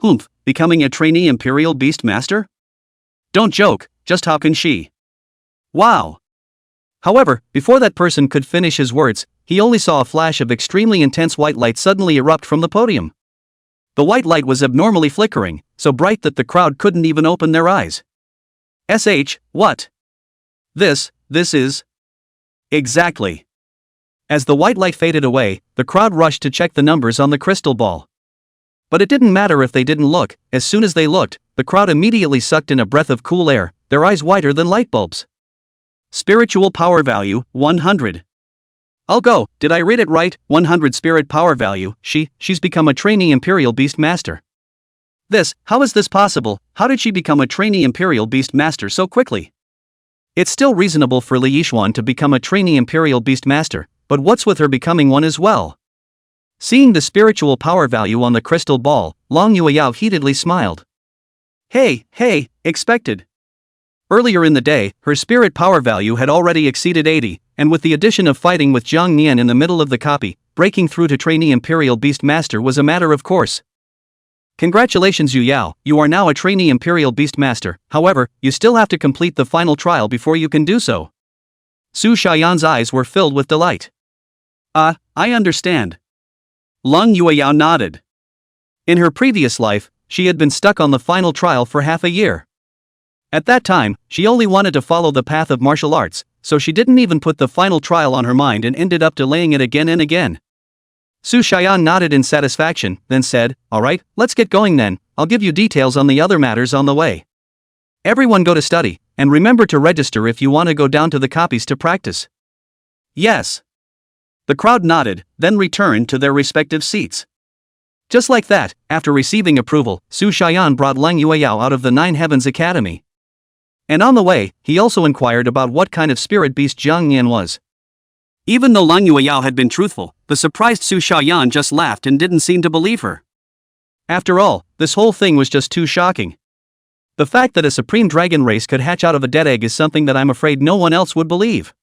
"Humph, becoming a trainee Imperial Beast Master? Don't joke, just how can she? Wow." However, before that person could finish his words, he only saw a flash of extremely intense white light suddenly erupt from the podium. The white light was abnormally flickering, so bright that the crowd couldn't even open their eyes. What? This is... Exactly. As the white light faded away, the crowd rushed to check the numbers on the crystal ball. But it didn't matter if they didn't look, as soon as they looked, the crowd immediately sucked in a breath of cool air, their eyes whiter than light bulbs. Spiritual power value, 100. I'll go, did I read it right? 100 spirit power value, she's become a trainee Imperial Beast Master. How is this possible? How did she become a trainee Imperial Beast Master so quickly? It's still reasonable for Li Yixuan to become a trainee Imperial Beast Master, but what's with her becoming one as well? Seeing the spiritual power value on the crystal ball, Lang Yueyao heatedly smiled. Hey, expected. Earlier in the day, her spirit power value had already exceeded 80, and with the addition of fighting with Jang Yan in the middle of the copy, breaking through to trainee Imperial Beast Master was a matter of course. Congratulations Yueyao, you are now a trainee Imperial Beast Master, however, you still have to complete the final trial before you can do so. Su Xiaoyan's eyes were filled with delight. I understand. Lang Yueyao nodded. In her previous life, she had been stuck on the final trial for half a year. At that time, she only wanted to follow the path of martial arts, so she didn't even put the final trial on her mind and ended up delaying it again and again. Su Xian nodded in satisfaction, then said, "Alright, let's get going then, I'll give you details on the other matters on the way. Everyone go to study, and remember to register if you want to go down to the copies to practice." "Yes." The crowd nodded, then returned to their respective seats. Just like that, after receiving approval, Su Xian brought Lang Yueyao out of the Nine Heavens Academy. And on the way, he also inquired about what kind of spirit beast Jang Yan was. Even though Lang Yueyao had been truthful, the surprised Su Xian just laughed and didn't seem to believe her. After all, this whole thing was just too shocking. The fact that a supreme dragon race could hatch out of a dead egg is something that I'm afraid no one else would believe.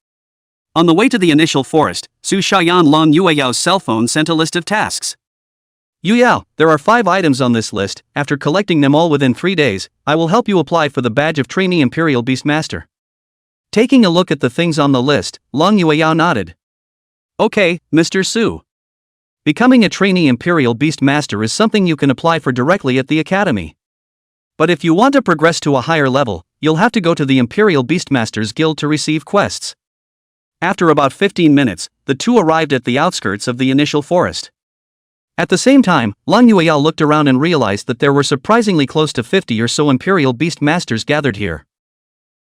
On the way to the initial forest, Su Xian Lang Yueyao's cell phone sent a list of tasks. "Yuyao, there are 5 items on this list. After collecting them all within 3 days, I will help you apply for the badge of trainee Imperial Beastmaster." Taking a look at the things on the list, Lang Yueyao nodded. "Okay, Mr. Su. Becoming a trainee Imperial Beastmaster is something you can apply for directly at the academy. But if you want to progress to a higher level, you'll have to go to the Imperial Beastmasters Guild to receive quests." After about 15 minutes, the two arrived at the outskirts of the initial forest. At the same time, Lang Yueyao looked around and realized that there were surprisingly close to 50 or so Imperial Beastmasters gathered here.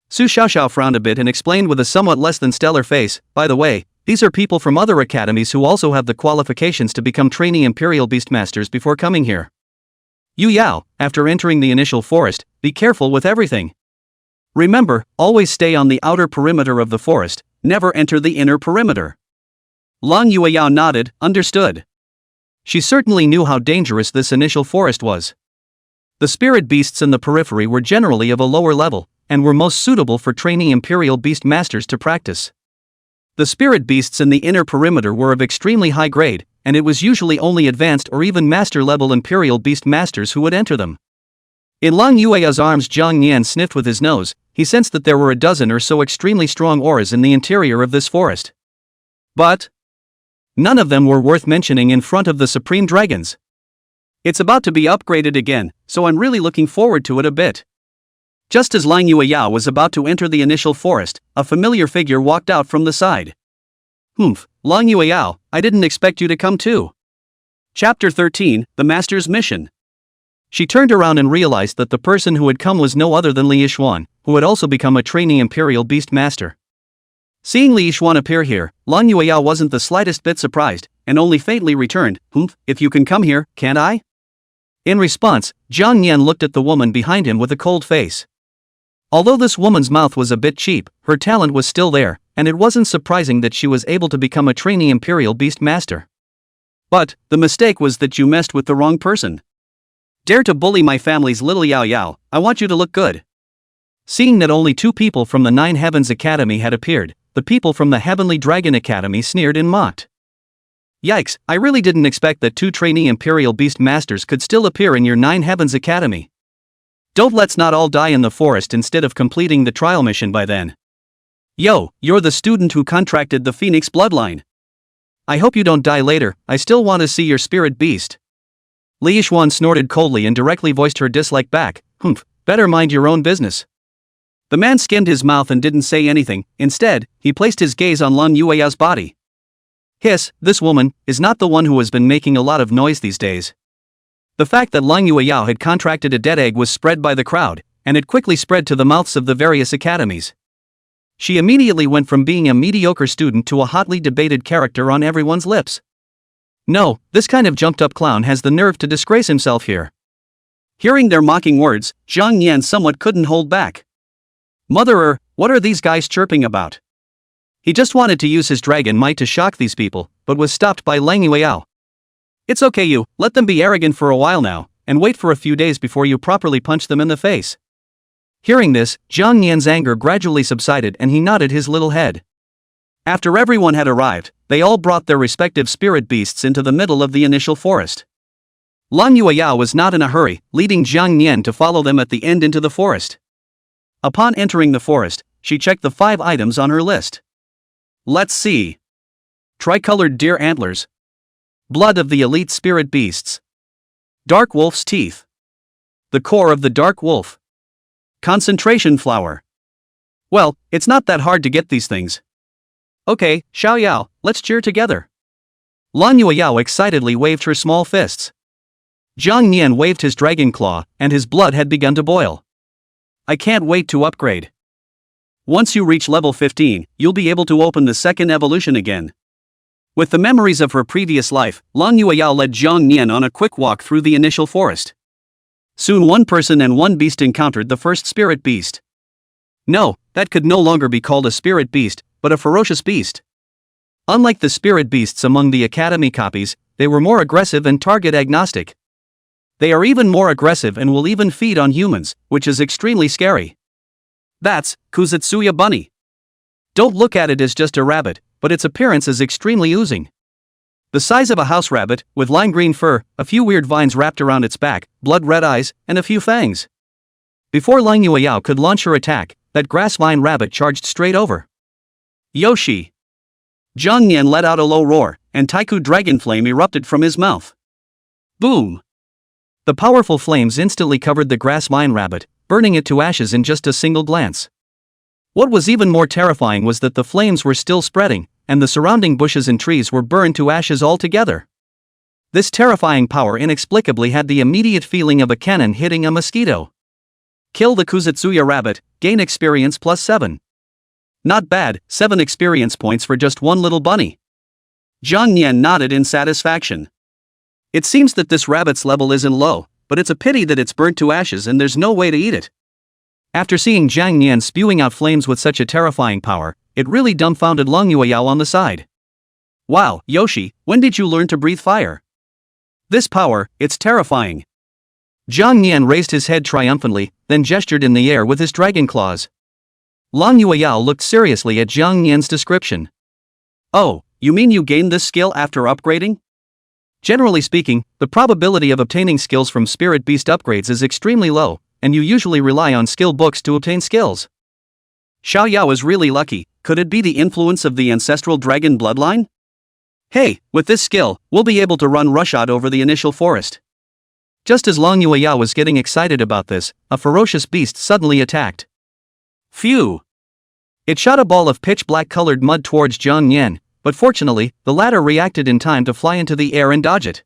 Su Xiaoxiao frowned a bit and explained with a somewhat less than stellar face, "By the way, these are people from other academies who also have the qualifications to become trainee Imperial Beastmasters before coming here. Yuyao, after entering the initial forest, be careful with everything. Remember, always stay on the outer perimeter of the forest, never enter the inner perimeter." Lang Yueyao nodded, understood. She certainly knew how dangerous this initial forest was. The spirit beasts in the periphery were generally of a lower level, and were most suitable for trainee Imperial Beastmasters to practice. The spirit beasts in the inner perimeter were of extremely high grade, and it was usually only advanced or even master-level Imperial Beastmasters who would enter them. In Lang Yueyao's arms, Jang Yan sniffed with his nose. He sensed that there were a dozen or so extremely strong auras in the interior of this forest. But none of them were worth mentioning in front of the Supreme Dragons. It's about to be upgraded again, so I'm really looking forward to it a bit. Just as Lang Yueyao was about to enter the initial forest, a familiar figure walked out from the side. "Humph, Lang Yueyao, I didn't expect you to come too." Chapter 13, The Master's Mission. She turned around and realized that the person who had come was no other than Li Yishuan, who had also become a trainee Imperial Beastmaster. Seeing Li Yishuan appear here, Lang Yueyao wasn't the slightest bit surprised, and only faintly returned, "Humph, if you can come here, can't I?" In response, Jang Yan looked at the woman behind him with a cold face. Although this woman's mouth was a bit cheap, her talent was still there, and it wasn't surprising that she was able to become a trainee Imperial Beastmaster. "But the mistake was that you messed with the wrong person. Dare to bully my family's little Yao Yao, I want you to look good." Seeing that only 2 people from the Nine Heavens Academy had appeared, the people from the Heavenly Dragon Academy sneered and mocked. "Yikes, I really didn't expect that 2 trainee Imperial Beastmasters could still appear in your Nine Heavens Academy. Let's not all die in the forest instead of completing the trial mission by then. Yo, you're the student who contracted the Phoenix bloodline. I hope you don't die later, I still want to see your spirit beast." Li Yishuan snorted coldly and directly voiced her dislike back, "Humph, better mind your own business." The man skimmed his mouth and didn't say anything. Instead, he placed his gaze on Lang Yueyao's body. "Hiss, this woman is not the one who has been making a lot of noise these days." The fact that Lang Yueyao had contracted a dead egg was spread by the crowd, and it quickly spread to the mouths of the various academies. She immediately went from being a mediocre student to a hotly debated character on everyone's lips. No, this kind of jumped-up clown has the nerve to disgrace himself here. Hearing their mocking words, Jang Yan somewhat couldn't hold back. "Mother, what are these guys chirping about?" He just wanted to use his dragon might to shock these people, but was stopped by Lang Yueyao. "It's okay, you, let them be arrogant for a while now, and wait for a few days before you properly punch them in the face." Hearing this, Jang Yan's anger gradually subsided and he nodded his little head. After everyone had arrived, they all brought their respective spirit beasts into the middle of the initial forest. Lang Yueyao was not in a hurry, leading Jang Yan to follow them at the end into the forest. Upon entering the forest, she checked the 5 items on her list. Let's see. Tricolored deer antlers. Blood of the elite spirit beasts. Dark wolf's teeth. The core of the dark wolf. Concentration flower. Well, it's not that hard to get these things. Okay, Xiao Yao, let's cheer together. Lan Yueyao excitedly waved her small fists. Jang Yan waved his dragon claw, and his blood had begun to boil. I can't wait to upgrade. Once you reach level 15, you'll be able to open the second evolution again. With the memories of her previous life, Lan Yueyao led Jang Yan on a quick walk through the initial forest. Soon one person and one beast encountered the first spirit beast. No, that could no longer be called a spirit beast, but a ferocious beast. Unlike the spirit beasts among the Academy copies, they were more aggressive and target agnostic. They are even more aggressive and will even feed on humans, which is extremely scary. That's Kuzutsuya Bunny. Don't look at it as just a rabbit, but its appearance is extremely oozing. The size of a house rabbit, with lime green fur, a few weird vines wrapped around its back, blood red eyes, and a few fangs. Before Lan Yueyao could launch her attack, that grass vine rabbit charged straight over. Yoshi! Jang Yan let out a low roar, and Taiku Dragon Flame erupted from his mouth. Boom! The powerful flames instantly covered the grass vine rabbit, burning it to ashes in just a single glance. What was even more terrifying was that the flames were still spreading, and the surrounding bushes and trees were burned to ashes altogether. This terrifying power inexplicably had the immediate feeling of a cannon hitting a mosquito. Kill the Kuzutsuya rabbit, gain experience plus 7. Not bad, 7 experience points for just one little bunny. Jang Yan nodded in satisfaction. It seems that this rabbit's level isn't low, but it's a pity that it's burnt to ashes and there's no way to eat it. After seeing Jang Yan spewing out flames with such a terrifying power, it really dumbfounded Lan Yueyao on the side. Wow, Yoshi, when did you learn to breathe fire? This power, it's terrifying. Jang Yan raised his head triumphantly, then gestured in the air with his dragon claws. Lan Yueyao looked seriously at Jang Yan's description. Oh, you mean you gained this skill after upgrading? Generally speaking, the probability of obtaining skills from Spirit Beast upgrades is extremely low, and you usually rely on skill books to obtain skills. Xiao Yao is really lucky. Could it be the influence of the ancestral dragon bloodline? Hey, with this skill, we'll be able to run rushshot over the initial forest. Just as Lan Yueyao was getting excited about this, a ferocious beast suddenly attacked. Phew! It shot a ball of pitch-black colored mud towards Jang Yan, but fortunately, the latter reacted in time to fly into the air and dodge it.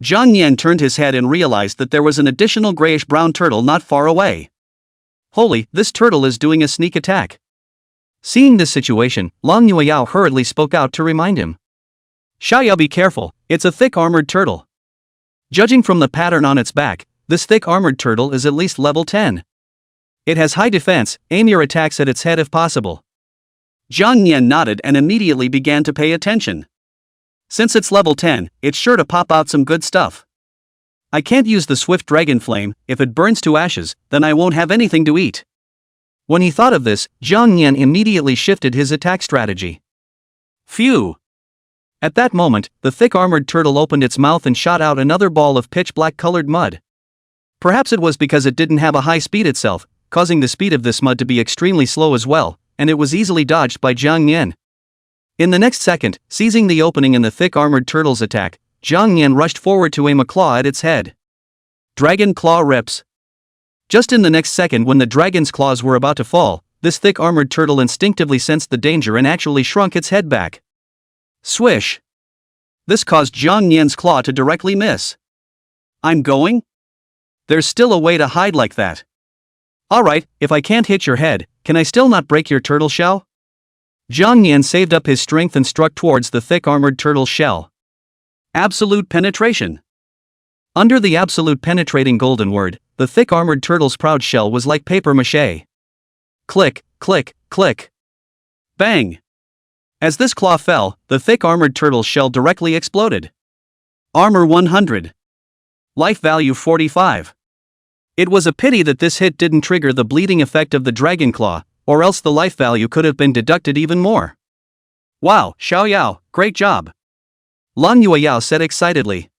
Jang Yan turned his head and realized that there was an additional grayish-brown turtle not far away. Holy, this turtle is doing a sneak attack. Seeing this situation, Lan Yueyao hurriedly spoke out to remind him. Xiao Yao, be careful, it's a thick armored turtle. Judging from the pattern on its back, this thick armored turtle is at least level 10. It has high defense, aim your attacks at its head if possible. Jang Yan nodded and immediately began to pay attention. Since it's level 10, it's sure to pop out some good stuff. I can't use the swift dragon flame. If it burns to ashes, then I won't have anything to eat. When he thought of this, Jang Yan immediately shifted his attack strategy. Phew! At that moment, the thick armored turtle opened its mouth and shot out another ball of pitch-black colored mud. Perhaps it was because it didn't have a high speed itself, causing the speed of this mud to be extremely slow as well, and it was easily dodged by Jang Yan. In the next second, seizing the opening in the thick armored turtle's attack, Jang Yan rushed forward to aim a claw at its head. Dragon Claw rips. Just in the next second when the dragon's claws were about to fall, this thick armored turtle instinctively sensed the danger and actually shrunk its head back. Swish! This caused Jang Yan's claw to directly miss. I'm going? There's still a way to hide like that. Alright, if I can't hit your head, can I still not break your turtle shell? Jang Yan saved up his strength and struck towards the thick armored turtle's shell. Absolute penetration. Under the absolute penetrating golden word, the thick armored turtle's proud shell was like paper mache. Click, click, click. Bang! As this claw fell, the thick armored turtle's shell directly exploded. Armor 100. Life value 45. It was a pity that this hit didn't trigger the bleeding effect of the dragon claw, or else the life value could have been deducted even more. Wow, Xiao Yao, great job! Lan Yueyao said excitedly.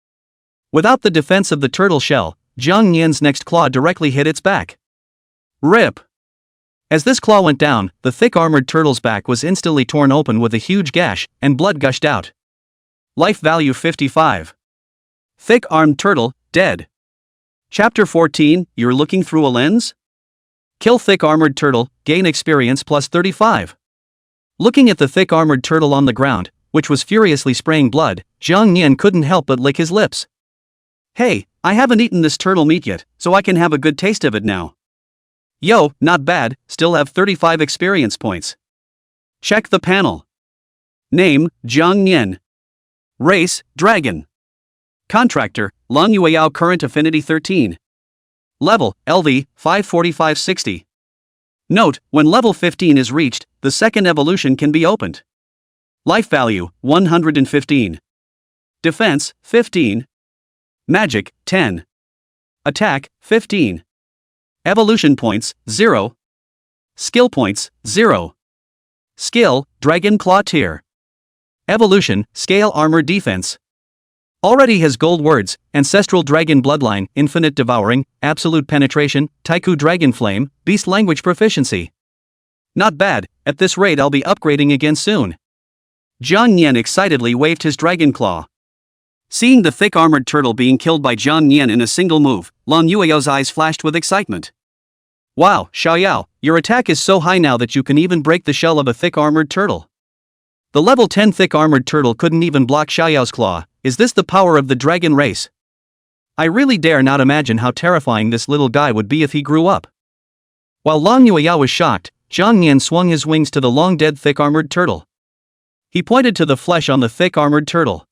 Without the defense of the turtle shell, Jang Yan's next claw directly hit its back. Rip! As this claw went down, the thick armored turtle's back was instantly torn open with a huge gash, and blood gushed out. Life value 55. Thick armed turtle, dead. Chapter 14, You're looking through a lens? Kill thick armored turtle, gain experience plus 35. Looking at the thick armored turtle on the ground, which was furiously spraying blood, Jang Yan couldn't help but lick his lips. Hey, I haven't eaten this turtle meat yet, so I can have a good taste of it now. Yo, not bad, still have 35 experience points. Check the panel. Name, Jang Yan. Race, Dragon. Contractor, Long Yueyao Current Affinity 13. Level, LV, 54560. Note, when level 15 is reached, the second evolution can be opened. Life value, 115. Defense, 15. Magic, 10. Attack, 15. Evolution points, 0. Skill points, 0. Skill, Dragon Claw Tier. Evolution, Scale Armor Defense. Already has gold words, Ancestral Dragon Bloodline, Infinite Devouring, Absolute Penetration, Taiku Dragon Flame, Beast Language Proficiency. Not bad, at this rate I'll be upgrading again soon. Jang Yan excitedly waved his dragon claw. Seeing the thick armored turtle being killed by Jang Yan in a single move, Long Yueyao's eyes flashed with excitement. Wow, Xiaoyao, your attack is so high now that you can even break the shell of a thick armored turtle. The level 10 thick armored turtle couldn't even block Xiaoyao's claw. Is this the power of the dragon race? I really dare not imagine how terrifying this little guy would be if he grew up. While Long Yueyao was shocked, Jang Yan swung his wings to the long-dead thick-armored turtle. He pointed to the flesh on the thick-armored turtle.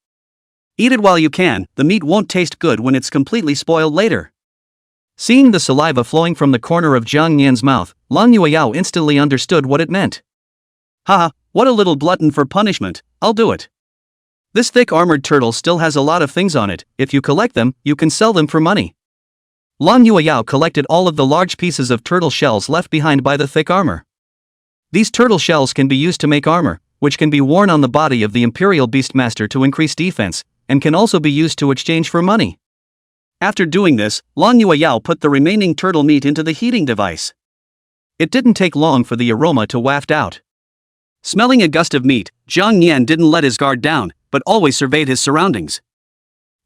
Eat it while you can, the meat won't taste good when it's completely spoiled later. Seeing the saliva flowing from the corner of Jang Yan's mouth, Long Yueyao instantly understood what it meant. Haha, what a little glutton for punishment, I'll do it. This thick armored turtle still has a lot of things on it. If you collect them, you can sell them for money. Long Yueyao collected all of the large pieces of turtle shells left behind by the thick armor. These turtle shells can be used to make armor, which can be worn on the body of the Imperial Beastmaster to increase defense, and can also be used to exchange for money. After doing this, Long Yueyao put the remaining turtle meat into the heating device. It didn't take long for the aroma to waft out. Smelling a gust of meat, Jang Yan didn't let his guard down, but always surveyed his surroundings.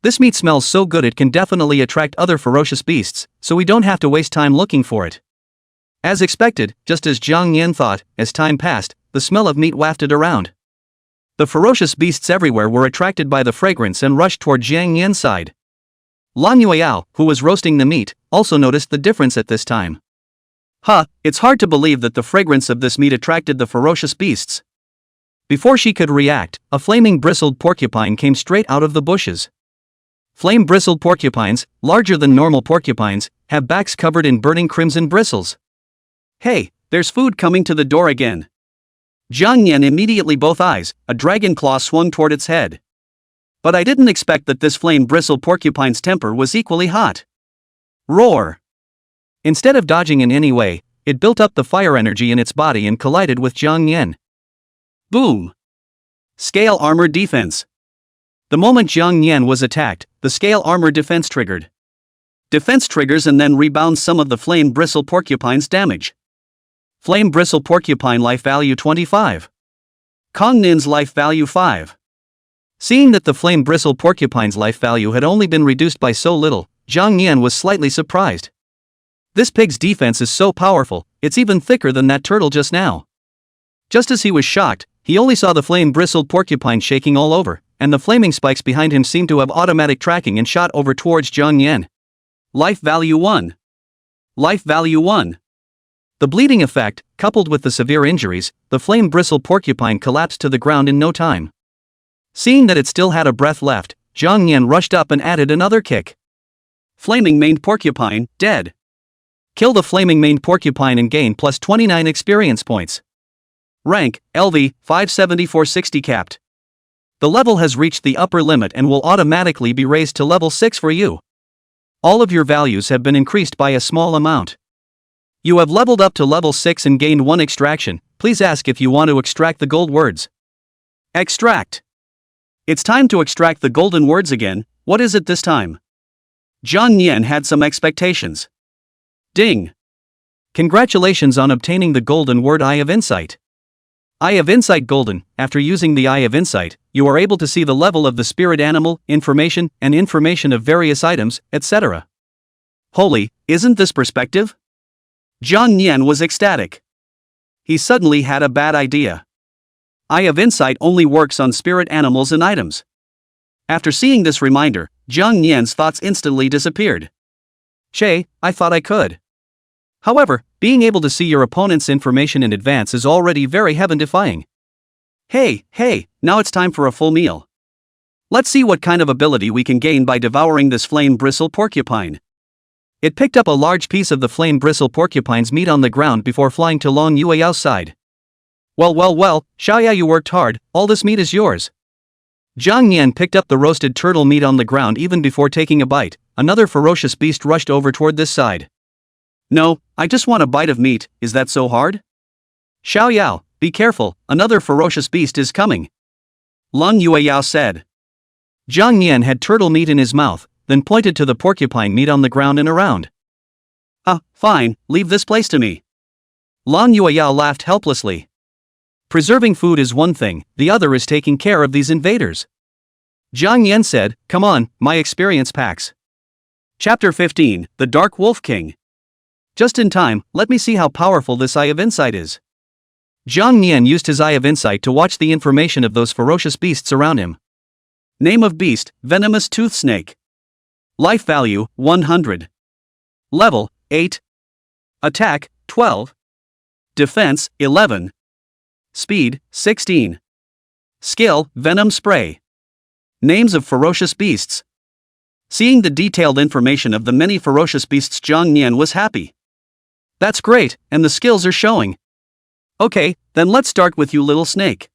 This meat smells so good it can definitely attract other ferocious beasts, so we don't have to waste time looking for it. As expected, just as Jang Yan thought, as time passed, the smell of meat wafted around. The ferocious beasts everywhere were attracted by the fragrance and rushed toward Jang Yan's side. Long Yueyao, who was roasting the meat, also noticed the difference at this time. It's hard to believe that the fragrance of this meat attracted the ferocious beasts. Before she could react, a flaming bristled porcupine came straight out of the bushes. Flame-bristled porcupines, larger than normal porcupines, have backs covered in burning crimson bristles. Hey, there's food coming to the door again. Jang Yan immediately both eyes, a dragon claw swung toward its head. But I didn't expect that this flame-bristled porcupine's temper was equally hot. Roar! Instead of dodging in any way, it built up the fire energy in its body and collided with Jang Yan. Boom! Scale Armor Defense. The moment Jang Yan was attacked, the Scale Armor Defense triggered. Defense triggers and then rebounds some of the Flame Bristle Porcupine's damage. Flame Bristle Porcupine life value 25. Kong Nin's life value 5. Seeing that the Flame Bristle Porcupine's life value had only been reduced by so little, Jang Yan was slightly surprised. This pig's defense is so powerful, it's even thicker than that turtle just now. Just as he was shocked, he only saw the flame-bristled porcupine shaking all over, and the flaming spikes behind him seemed to have automatic tracking and shot over towards Jang Yan. Life value 1. Life value 1. The bleeding effect, coupled with the severe injuries, the flame-bristled porcupine collapsed to the ground in no time. Seeing that it still had a breath left, Jang Yan rushed up and added another kick. Flaming-maned porcupine, dead. Kill the flaming-maned porcupine and gain plus 29 experience points. Rank, LV, 57460 capped. The level has reached the upper limit and will automatically be raised to level 6 for you. All of your values have been increased by a small amount. You have leveled up to level 6 and gained 1 extraction. Please ask if you want to extract the gold words. Extract. It's time to extract the golden words again. What is it this time? Jang Yan had some expectations. Ding! Congratulations on obtaining the golden word Eye of Insight. Eye of Insight Golden. After using the Eye of Insight, you are able to see the level of the spirit animal, information, and information of various items, etc. Holy, isn't this perspective? Jang Yan was ecstatic. He suddenly had a bad idea. Eye of Insight only works on spirit animals and items. After seeing this reminder, Jang Yan's thoughts instantly disappeared. Che, I thought I could. However, being able to see your opponent's information in advance is already very heaven-defying. Hey, now it's time for a full meal. Let's see what kind of ability we can gain by devouring this flame bristle porcupine. It picked up a large piece of the flame bristle porcupine's meat on the ground before flying to Long Yueyao's side. Well, Xiaoya, you worked hard, all this meat is yours. Jang Yan picked up the roasted turtle meat on the ground even before taking a bite. Another ferocious beast rushed over toward this side. No, I just want a bite of meat, is that so hard? Xiaoyao, be careful, another ferocious beast is coming. Long Yueyao said. Jang Yan had turtle meat in his mouth, then pointed to the porcupine meat on the ground and around. Fine, leave this place to me. Long Yueyao laughed helplessly. Preserving food is one thing, the other is taking care of these invaders. Jang Yan said, come on, my experience packs. Chapter 15, The Dark Wolf King. Just in time, let me see how powerful this Eye of Insight is. Jang Yan used his Eye of Insight to watch the information of those ferocious beasts around him. Name of beast, Venomous Tooth Snake. Life value, 100. Level, 8. Attack, 12. Defense, 11. Speed, 16. Skill, Venom Spray. Names of ferocious beasts. Seeing the detailed information of the many ferocious beasts, Jang Yan was happy. That's great, and the skills are showing. Okay, then let's start with you, little snake.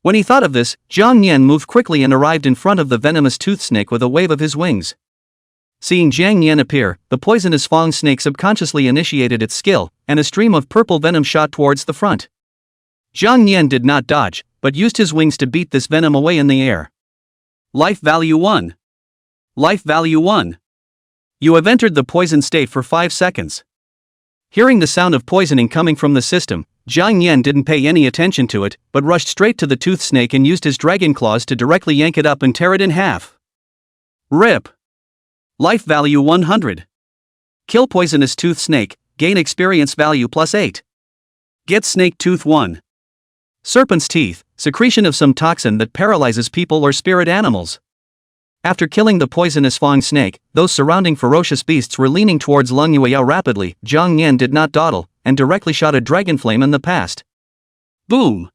When he thought of this, Jang Yan moved quickly and arrived in front of the venomous tooth snake with a wave of his wings. Seeing Jang Yan appear, the poisonous fang snake subconsciously initiated its skill, and a stream of purple venom shot towards the front. Jang Yan did not dodge, but used his wings to beat this venom away in the air. Life value 1. Life value 1. You have entered the poison state for 5 seconds. Hearing the sound of poisoning coming from the system, Jang Yan didn't pay any attention to it, but rushed straight to the tooth snake and used his dragon claws to directly yank it up and tear it in half. RIP. Life value 100. Kill poisonous tooth snake, gain experience value +8. Get snake tooth 1. Serpent's teeth, secretion of some toxin that paralyzes people or spirit animals. After killing the poisonous fang snake, those surrounding ferocious beasts were leaning towards Long Yueyao rapidly. Jang Yan did not dawdle, and directly shot a dragon flame in the past. Boom!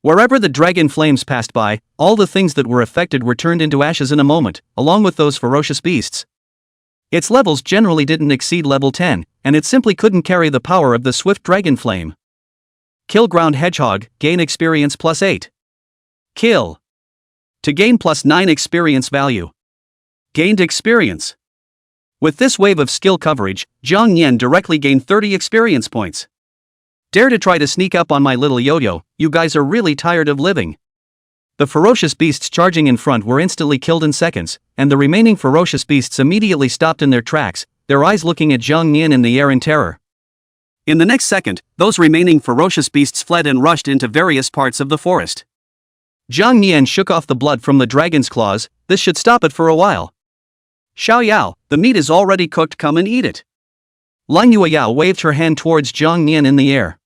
Wherever the dragon flames passed by, all the things that were affected were turned into ashes in a moment, along with those ferocious beasts. Its levels generally didn't exceed level 10, and it simply couldn't carry the power of the swift dragon flame. Kill ground hedgehog, gain experience +8. Kill. To gain +9 experience value. Gained experience. With this wave of skill coverage, Jang Yan directly gained 30 experience points. Dare to try to sneak up on my little yo-yo, you guys are really tired of living. The ferocious beasts charging in front were instantly killed in seconds, and the remaining ferocious beasts immediately stopped in their tracks, their eyes looking at Jang Yan in the air in terror. In the next second, those remaining ferocious beasts fled and rushed into various parts of the forest. Jang Yan shook off the blood from the dragon's claws. This should stop it for a while. Xiaoyao, the meat is already cooked, come and eat it. Long Yueyao waved her hand towards Jang Yan in the air.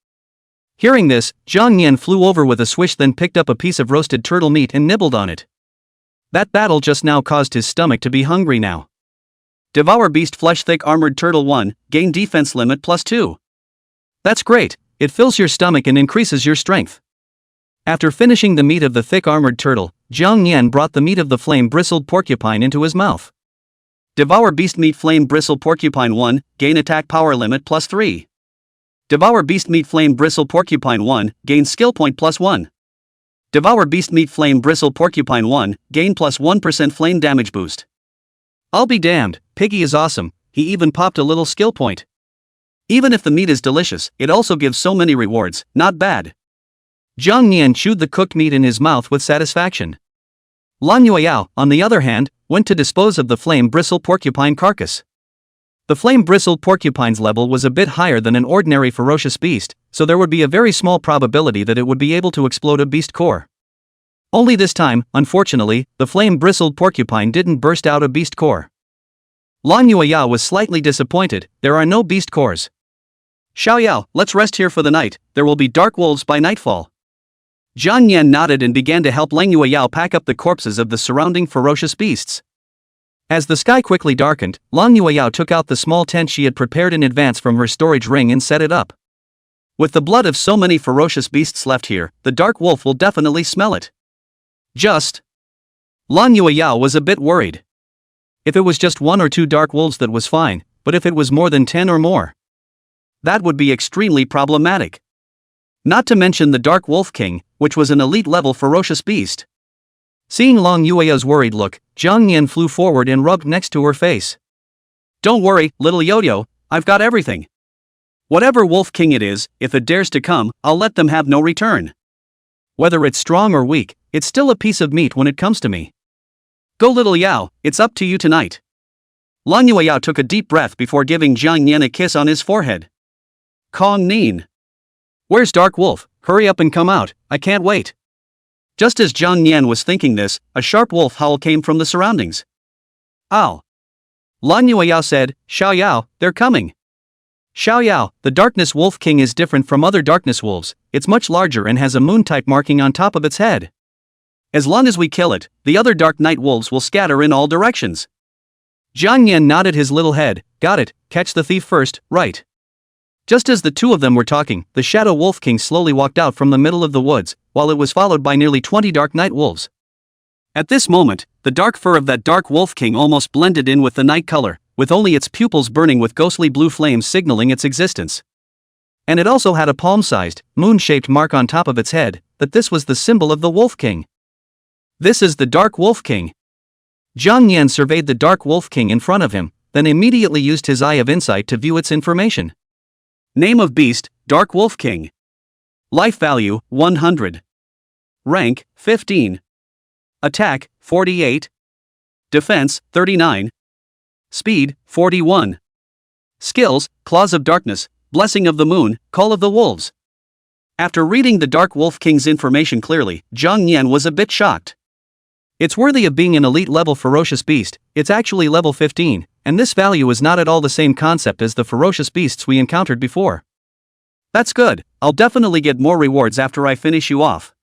Hearing this, Jang Yan flew over with a swish, then picked up a piece of roasted turtle meat and nibbled on it. That battle just now caused his stomach to be hungry now. Devour beast flesh thick armored turtle 1, gain defense limit +2. That's great, it fills your stomach and increases your strength. After finishing the meat of the thick armored turtle, Jang Yan brought the meat of the flame bristled porcupine into his mouth. Devour beast meat flame bristle porcupine 1, gain attack power limit +3. Devour beast meat flame bristle porcupine 1, gain skill point +1. Devour beast meat flame bristle porcupine 1, gain +1% flame damage boost. I'll be damned, Piggy is awesome, he even popped a little skill point. Even if the meat is delicious, it also gives so many rewards, not bad. Jang Yan chewed the cooked meat in his mouth with satisfaction. Long Yueyao, on the other hand, went to dispose of the flame bristle porcupine carcass. The flame bristled porcupine's level was a bit higher than an ordinary ferocious beast, so there would be a very small probability that it would be able to explode a beast core. Only this time, unfortunately, the flame bristled porcupine didn't burst out a beast core. Long Yueyao was slightly disappointed. There are no beast cores. Xiaoyao, let's rest here for the night, there will be dark wolves by nightfall. Jang Yan nodded and began to help Lang Yueyao pack up the corpses of the surrounding ferocious beasts. As the sky quickly darkened, Lang Yueyao took out the small tent she had prepared in advance from her storage ring and set it up. With the blood of so many ferocious beasts left here, the dark wolf will definitely smell it. Lang Yueyao was a bit worried. If it was just 1 or 2 dark wolves that was fine, but if it was more than 10 or more, that would be extremely problematic. Not to mention the Dark Wolf King, which was an elite-level ferocious beast. Seeing Lang Yueyao's worried look, Jang Yan flew forward and rubbed next to her face. "Don't worry, little Yo-Yo, I've got everything. Whatever Wolf King it is, if it dares to come, I'll let them have no return. Whether it's strong or weak, it's still a piece of meat when it comes to me. Go little Yao, it's up to you tonight." Lang Yueyao took a deep breath before giving Jang Yan a kiss on his forehead. "Kong Nin. Where's Dark Wolf? Hurry up and come out, I can't wait." Just as Jang Yan was thinking this, a sharp wolf howl came from the surroundings. "Ow!" Lang Yueyao said, "Xiao Yao, they're coming." Xiao Yao, the Darkness Wolf King, is different from other darkness wolves. It's much larger and has a moon-type marking on top of its head. As long as we kill it, the other Dark Night wolves will scatter in all directions. Jang Yan nodded his little head. "Got it, catch the thief first, right?" Just as the two of them were talking, the Shadow Wolf King slowly walked out from the middle of the woods, while it was followed by nearly 20 Dark Night wolves. At this moment, the dark fur of that Dark Wolf King almost blended in with the night color, with only its pupils burning with ghostly blue flames signaling its existence. And it also had a palm-sized, moon-shaped mark on top of its head, that this was the symbol of the Wolf King. "This is the Dark Wolf King." Jang Yan surveyed the Dark Wolf King in front of him, then immediately used his eye of insight to view its information. Name of beast, Dark Wolf King. Life value, 100. Rank, 15. Attack, 48. Defense, 39. Speed, 41. Skills, Claws of Darkness, Blessing of the Moon, Call of the Wolves. After reading the Dark Wolf King's information clearly, Jang Yan was a bit shocked. It's worthy of being an elite-level ferocious beast. It's actually level 15, and this value is not at all the same concept as the ferocious beasts we encountered before. That's good, I'll definitely get more rewards after I finish you off.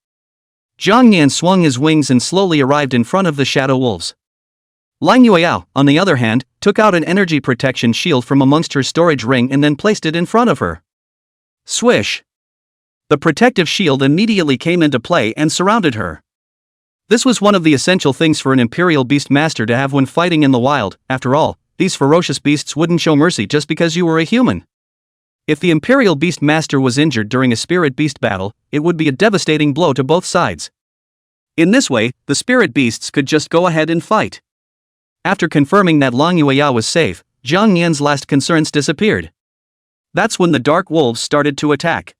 Jang Yan swung his wings and slowly arrived in front of the shadow wolves. Lang Yueyao, on the other hand, took out an energy protection shield from amongst her storage ring and then placed it in front of her. Swish! The protective shield immediately came into play and surrounded her. This was one of the essential things for an Imperial Beast Master to have when fighting in the wild. After all, these ferocious beasts wouldn't show mercy just because you were a human. If the Imperial Beast Master was injured during a Spirit Beast battle, it would be a devastating blow to both sides. In this way, the Spirit Beasts could just go ahead and fight. After confirming that Lang Yueyao was safe, Jang Yan's last concerns disappeared. That's when the Dark Wolves started to attack.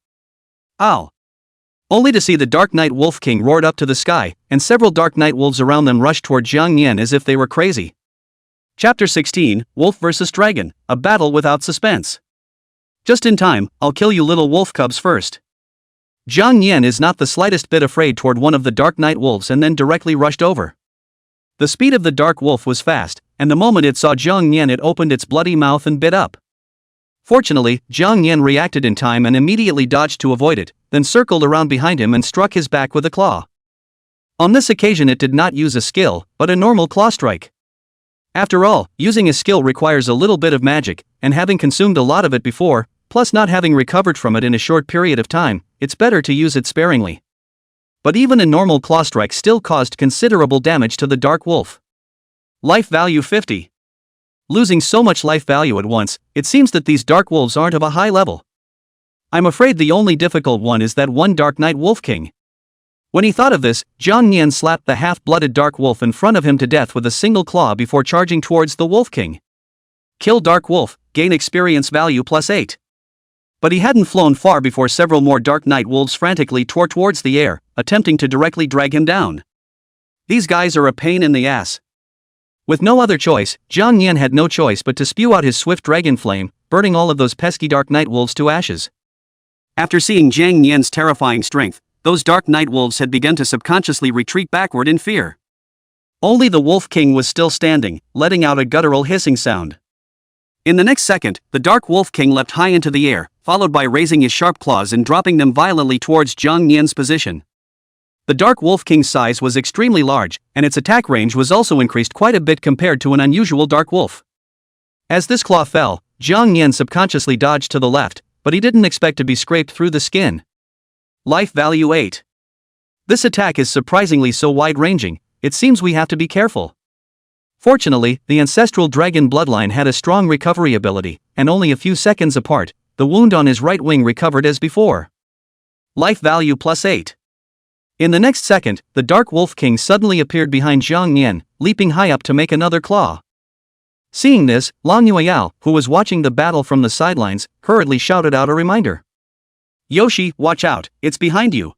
Ow! Only to see the Dark Night Wolf King roared up to the sky, and several Dark Night wolves around them rushed toward Jang Yan as if they were crazy. Chapter 16, Wolf vs. Dragon, a battle without suspense. Just in time, I'll kill you little wolf cubs first. Jang Yan is not the slightest bit afraid toward one of the Dark Night wolves and then directly rushed over. The speed of the Dark Wolf was fast, and the moment it saw Jang Yan it opened its bloody mouth and bit up. Fortunately, Jang Yan reacted in time and immediately dodged to avoid it, then circled around behind him and struck his back with a claw. On this occasion it did not use a skill, but a normal claw strike. After all, using a skill requires a little bit of magic, and having consumed a lot of it before, plus not having recovered from it in a short period of time, it's better to use it sparingly. But even a normal claw strike still caused considerable damage to the Dark Wolf. Life value 50. Losing so much life value at once, it seems that these Dark Wolves aren't of a high level. I'm afraid the only difficult one is that one Dark Night Wolf King. When he thought of this, Jang Yan slapped the half-blooded Dark Wolf in front of him to death with a single claw before charging towards the Wolf King. Kill Dark Wolf, gain experience value +8. But he hadn't flown far before several more Dark Night Wolves frantically tore towards the air, attempting to directly drag him down. These guys are a pain in the ass. With no other choice, Jang Yan had no choice but to spew out his swift dragon flame, burning all of those pesky Dark Night Wolves to ashes. After seeing Jang Yan's terrifying strength, those Dark Night Wolves had begun to subconsciously retreat backward in fear. Only the Wolf King was still standing, letting out a guttural hissing sound. In the next second, the Dark Wolf King leapt high into the air, followed by raising his sharp claws and dropping them violently towards Jang Yan's position. The Dark Wolf King's size was extremely large, and its attack range was also increased quite a bit compared to an unusual Dark Wolf. As this claw fell, Jang Yan subconsciously dodged to the left, but he didn't expect to be scraped through the skin. Life value 8. This attack is surprisingly so wide-ranging, it seems we have to be careful. Fortunately, the ancestral dragon bloodline had a strong recovery ability, and only a few seconds apart, the wound on his right wing recovered as before. Life value +8. In the next second, the Dark Wolf King suddenly appeared behind Jang Yan, leaping high up to make another claw. Seeing this, Lang Yueyao, who was watching the battle from the sidelines, hurriedly shouted out a reminder. "Yoshi, watch out, it's behind you."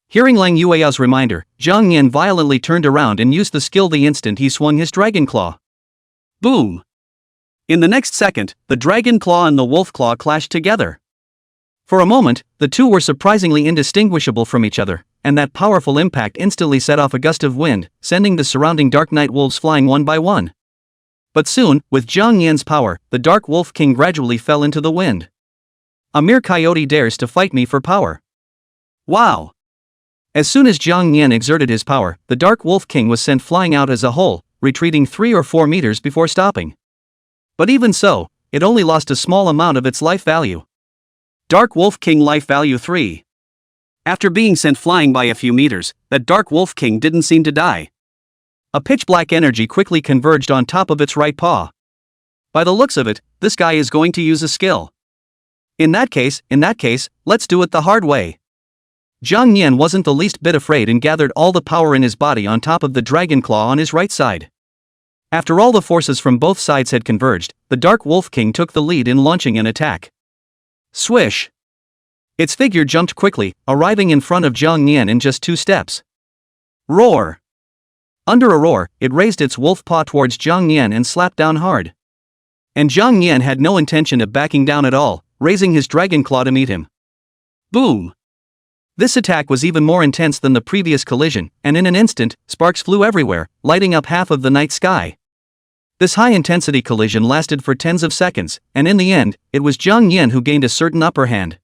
Hearing Lang Yueyao's reminder, Jang Yan violently turned around and used the skill the instant he swung his dragon claw. Boom! In the next second, the dragon claw and the wolf claw clashed together. For a moment, the two were surprisingly indistinguishable from each other, and that powerful impact instantly set off a gust of wind, sending the surrounding Dark Knight wolves flying one by one. But soon, with Jang Yan's power, the Dark Wolf King gradually fell into the wind. A mere coyote dares to fight me for power. Wow! As soon as Jang Yan exerted his power, the Dark Wolf King was sent flying out as a whole, retreating 3 or 4 meters before stopping. But even so, it only lost a small amount of its life value. Dark Wolf King life value 3. After being sent flying by a few meters, that Dark Wolf King didn't seem to die. A pitch-black energy quickly converged on top of its right paw. By the looks of it, this guy is going to use a skill. In that case, let's do it the hard way. Jang Yan wasn't the least bit afraid and gathered all the power in his body on top of the dragon claw on his right side. After all the forces from both sides had converged, the Dark Wolf King took the lead in launching an attack. Swish! Its figure jumped quickly, arriving in front of Jang Yan in just 2 steps. Roar! Under a roar, it raised its wolf paw towards Jang Yan and slapped down hard. And Jang Yan had no intention of backing down at all, raising his dragon claw to meet him. Boom! This attack was even more intense than the previous collision, and in an instant, sparks flew everywhere, lighting up half of the night sky. This high-intensity collision lasted for tens of seconds, and in the end, it was Jang Yan who gained a certain upper hand.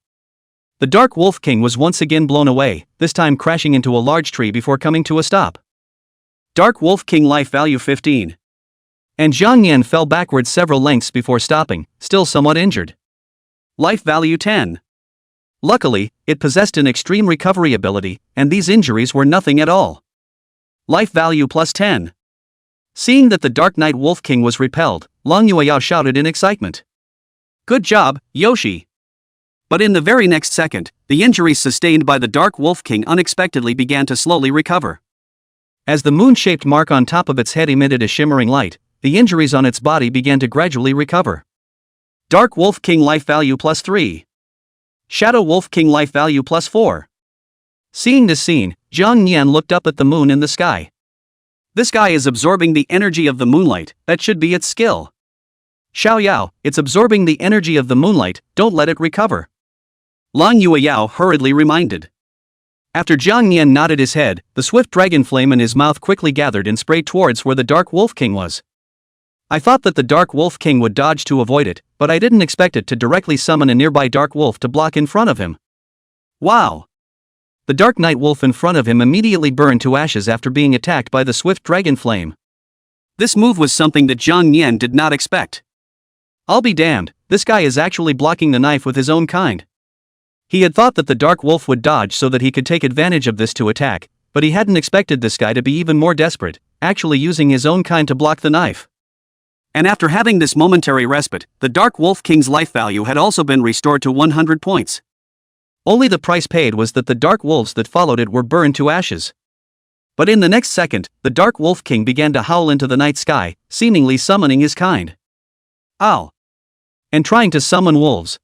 The Dark Wolf King was once again blown away, this time crashing into a large tree before coming to a stop. Dark Wolf King life value 15. And Jang Yan fell backwards several lengths before stopping, still somewhat injured. Life value 10. Luckily, it possessed an extreme recovery ability, and these injuries were nothing at all. Life value +10. Seeing that the Dark Knight Wolf King was repelled, Lang Yueyao shouted in excitement. Good job, Yoshi! But in the very next second, the injuries sustained by the Dark Wolf King unexpectedly began to slowly recover. As the moon-shaped mark on top of its head emitted a shimmering light, the injuries on its body began to gradually recover. Dark Wolf King life value +3. Shadow Wolf King life value +4. Seeing this scene, Jang Yan looked up at the moon in the sky. This guy is absorbing the energy of the moonlight, that should be its skill. Xiao Yao, it's absorbing the energy of the moonlight, don't let it recover. Lang Yueyao hurriedly reminded. After Jang Yan nodded his head, the swift dragon flame in his mouth quickly gathered and sprayed towards where the Dark Wolf King was. I thought that the Dark Wolf King would dodge to avoid it, but I didn't expect it to directly summon a nearby Dark Wolf to block in front of him. Wow! The Dark Knight Wolf in front of him immediately burned to ashes after being attacked by the swift dragon flame. This move was something that Jang Yan did not expect. I'll be damned, this guy is actually blocking the knife with his own kind. He had thought that the Dark Wolf would dodge so that he could take advantage of this to attack, but he hadn't expected this guy to be even more desperate, actually using his own kind to block the knife. And after having this momentary respite, the Dark Wolf King's life value had also been restored to 100 points. Only the price paid was that the Dark Wolves that followed it were burned to ashes. But in the next second, the Dark Wolf King began to howl into the night sky, seemingly summoning his kind. Ow! And trying to summon wolves.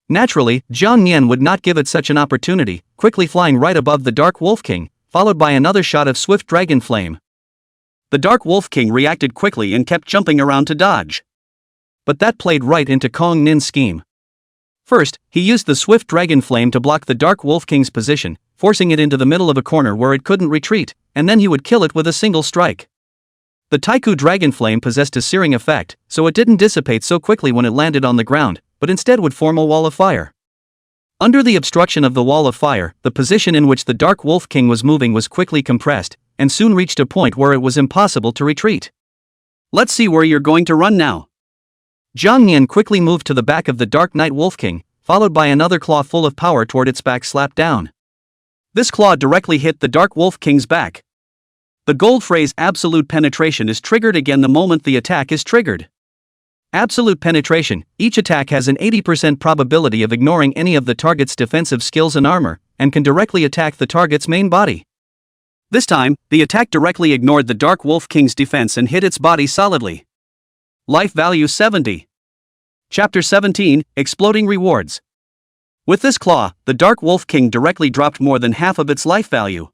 Naturally, Jang Yan would not give it such an opportunity, quickly flying right above the Dark Wolf King, followed by another shot of swift dragon flame. The Dark Wolf King reacted quickly and kept jumping around to dodge. But that played right into Kong Nin's scheme. First, he used the swift dragon flame to block the Dark Wolf King's position, forcing it into the middle of a corner where it couldn't retreat, and then he would kill it with a single strike. The Taiku dragon flame possessed a searing effect, so it didn't dissipate so quickly when it landed on the ground, but instead would form a wall of fire. Under the obstruction of the wall of fire, the position in which the Dark Wolf King was moving was quickly compressed, and soon reached a point where it was impossible to retreat. Let's see where you're going to run now. Jang Yan quickly moved to the back of the Dark Knight Wolf King, followed by another claw full of power toward its back slapped down. This claw directly hit the Dark Wolf King's back. The gold phrase absolute penetration is triggered again the moment the attack is triggered. Absolute penetration, each attack has an 80% probability of ignoring any of the target's defensive skills and armor, and can directly attack the target's main body. This time, the attack directly ignored the Dark Wolf King's defense and hit its body solidly. Life value 70. Chapter 17, Exploding Rewards. With this claw, the Dark Wolf King directly dropped more than half of its life value.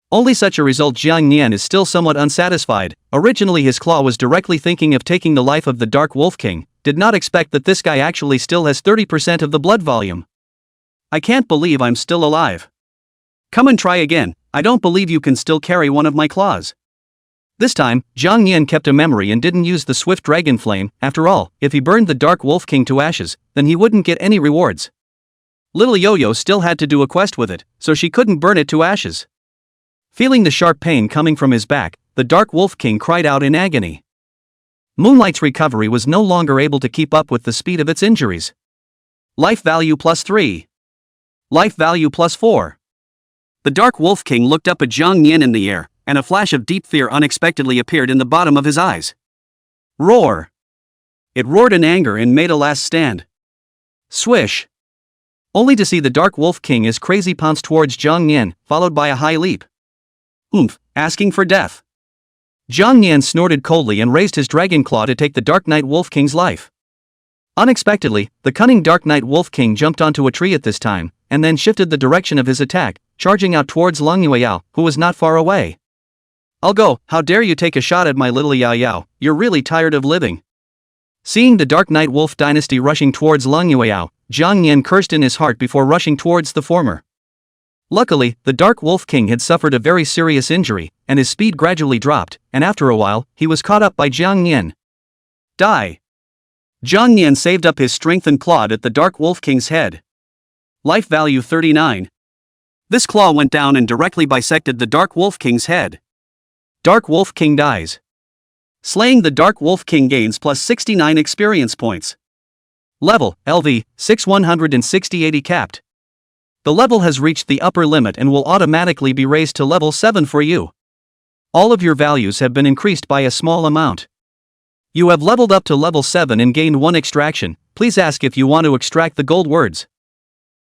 Only such a result Jang Yan is still somewhat unsatisfied. Originally his claw was directly thinking of taking the life of the Dark Wolf King, did not expect that this guy actually still has 30% of the blood volume. I can't believe I'm still alive. Come and try again, I don't believe you can still carry one of my claws. This time, Jang Yan kept a memory and didn't use the swift dragon flame. After all, if he burned the Dark Wolf King to ashes, then he wouldn't get any rewards. Little Yo-Yo still had to do a quest with it, so she couldn't burn it to ashes. Feeling the sharp pain coming from his back, the Dark Wolf King cried out in agony. Moonlight's recovery was no longer able to keep up with the speed of its injuries. Life value +3. Life value +4. The Dark Wolf King looked up at Jang Yan in the air, and a flash of deep fear unexpectedly appeared in the bottom of his eyes. Roar! It roared in anger and made a last stand. Swish! Only to see the Dark Wolf King as crazy pounce towards Jang Yan, followed by a high leap. Oomph, asking for death. Jang Yan snorted coldly and raised his dragon claw to take the Dark Knight Wolf King's life. Unexpectedly, the cunning Dark Knight Wolf King jumped onto a tree at this time, and then shifted the direction of his attack, charging out towards Long Yao, who was not far away. I'll go, how dare you take a shot at my little Yao Yao, you're really tired of living. Seeing the Dark Knight Wolf dynasty rushing towards Long Yao, Jang Yan cursed in his heart before rushing towards the former. Luckily, the Dark Wolf King had suffered a very serious injury, and his speed gradually dropped, and after a while, he was caught up by Jang Yan. Die! Jang Yan saved up his strength and clawed at the Dark Wolf King's head. Life value 39. This claw went down and directly bisected the Dark Wolf King's head. Dark Wolf King dies. Slaying the Dark Wolf King gains +69 experience points. Level, LV, 6160-80 capped. The level has reached the upper limit and will automatically be raised to level 7 for you. All of your values have been increased by a small amount. You have leveled up to level 7 and gained 1 extraction. Please ask if you want to extract the gold words.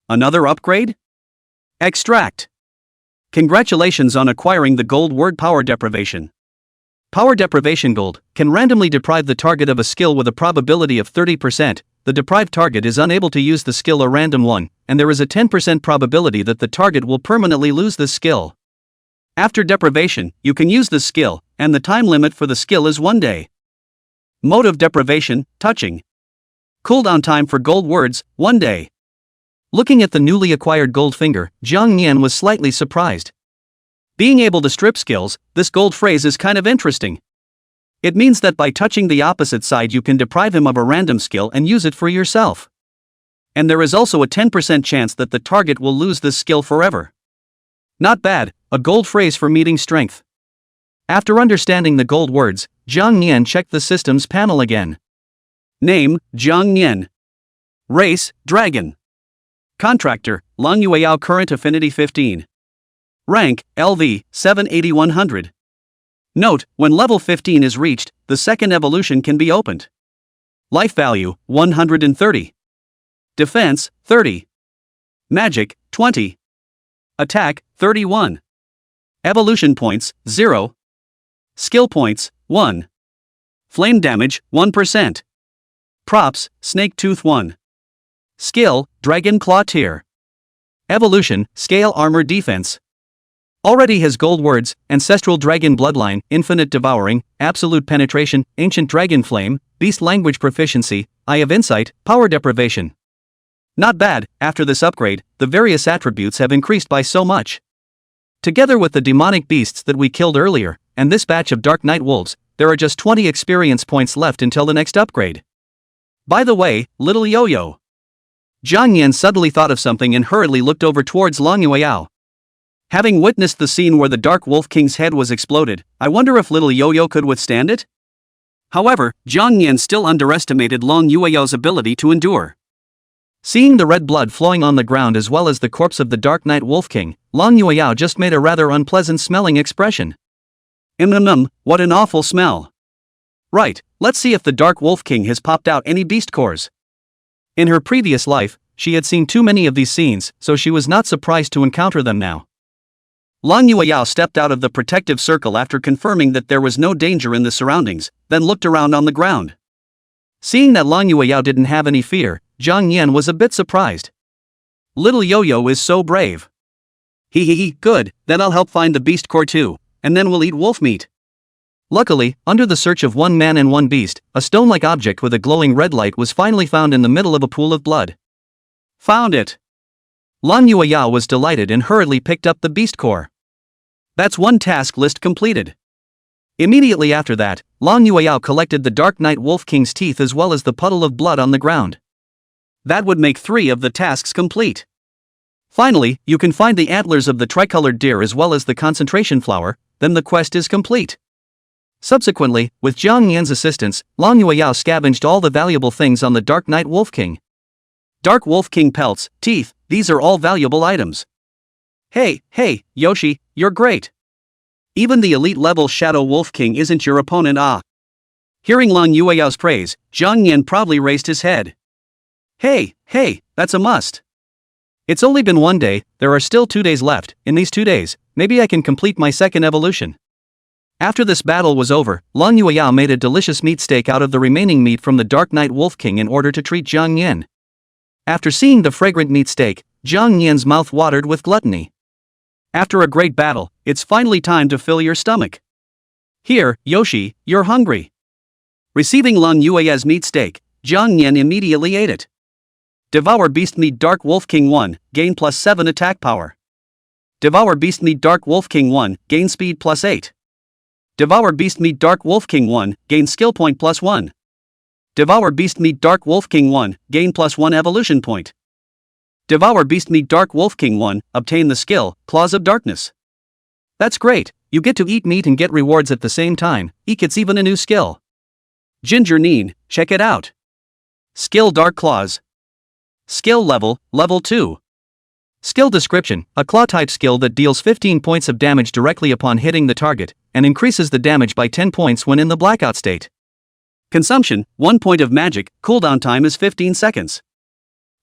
Another upgrade? Extract. Congratulations on acquiring the gold word Power Deprivation. Power Deprivation Gold can randomly deprive the target of a skill with a probability of 30%. The deprived target is unable to use the skill a random one, and there is a 10% probability that the target will permanently lose this skill. After deprivation, you can use this skill, and the time limit for the skill is 1 day. Mode of deprivation, touching. Cooldown time for gold words, 1 day. Looking at the newly acquired gold finger, Jang Yan was slightly surprised. Being able to strip skills, this gold phrase is kind of interesting. It means that by touching the opposite side you can deprive him of a random skill and use it for yourself. And there is also a 10% chance that the target will lose this skill forever. Not bad, a gold phrase for meeting strength. After understanding the gold words, Jang Yan checked the systems panel again. Name, Jang Yan. Race, Dragon. Contractor, Long Yao Current Affinity 15. Rank, LV, 780-100. Note, when level 15 is reached, the second evolution can be opened. Life value, 130. Defense, 30. Magic, 20. Attack, 31. Evolution points, 0. Skill points, 1. Flame damage, 1%. Props, Snake Tooth 1. Skill, Dragon Claw Tier. Evolution, Scale Armor Defense. Already has gold words, Ancestral Dragon Bloodline, Infinite Devouring, Absolute Penetration, Ancient Dragon Flame, Beast Language Proficiency, Eye of Insight, Power Deprivation. Not bad, after this upgrade, the various attributes have increased by so much. Together with the demonic beasts that we killed earlier, and this batch of Dark Knight Wolves, there are just 20 experience points left until the next upgrade. By the way, little Yo-Yo. Jang Yan suddenly thought of something and hurriedly looked over towards Long Yueyao. Having witnessed the scene where the Dark Wolf King's head was exploded, I wonder if little Yo-Yo could withstand it? However, Jang Yan still underestimated Long Yueyao's ability to endure. Seeing the red blood flowing on the ground as well as the corpse of the Dark Knight Wolf King, Long Yueyao just made a rather unpleasant smelling expression. What an awful smell. Right, let's see if the Dark Wolf King has popped out any beast cores. In her previous life, she had seen too many of these scenes, so she was not surprised to encounter them now. Long Yueyao stepped out of the protective circle after confirming that there was no danger in the surroundings, then looked around on the ground. Seeing that Long Yueyao didn't have any fear, Jang Yan was a bit surprised. Little Yo-Yo is so brave. Good, then I'll help find the beast core too, and then we'll eat wolf meat. Luckily, under the search of one man and one beast, a stone-like object with a glowing red light was finally found in the middle of a pool of blood. Found it! Long Yueyao was delighted and hurriedly picked up the beast core. That's one task list completed. Immediately after that, Long Yueyao collected the Dark Knight Wolf King's teeth as well as the puddle of blood on the ground. That would make 3 of the tasks complete. Finally, you can find the antlers of the tricolored deer as well as the concentration flower, then the quest is complete. Subsequently, with Jang Yan's assistance, Long Yueyao scavenged all the valuable things on the Dark Knight Wolf King. Dark Wolf King pelts, teeth, these are all valuable items. Hey, Yoshi, you're great. Even the elite level Shadow Wolf King isn't your opponent, ah. Hearing Long Yueyao's praise, Jang Yan proudly raised his head. Hey, that's a must. It's only been 1 day, there are still 2 days left. In these 2 days, maybe I can complete my second evolution. After this battle was over, Long Yueyao made a delicious meat steak out of the remaining meat from the Dark Knight Wolf King in order to treat Jang Yan. After seeing the fragrant meat steak, Jang Yan's mouth watered with gluttony. After a great battle, it's finally time to fill your stomach. Here, Yoshi, you're hungry. Receiving Long Yueyao's meat steak, Jang Yan immediately ate it. Devour Beast Meat Dark Wolf King 1, gain +7 attack power. Devour Beast Meat Dark Wolf King 1, gain speed +8. Devour Beast Meat Dark Wolf King 1, gain skill point +1. Devour Beast Meat Dark Wolf King 1, gain +1 evolution point. Devour Beast Meat Dark Wolf King 1, obtain the skill, Claws of Darkness. That's great, you get to eat meat and get rewards at the same time, it's even a new skill. Ginger Neen, check it out. Skill Dark Claws. Skill level, level 2. Skill description, a claw-type skill that deals 15 points of damage directly upon hitting the target, and increases the damage by 10 points when in the blackout state. Consumption, 1 point of magic, cooldown time is 15 seconds.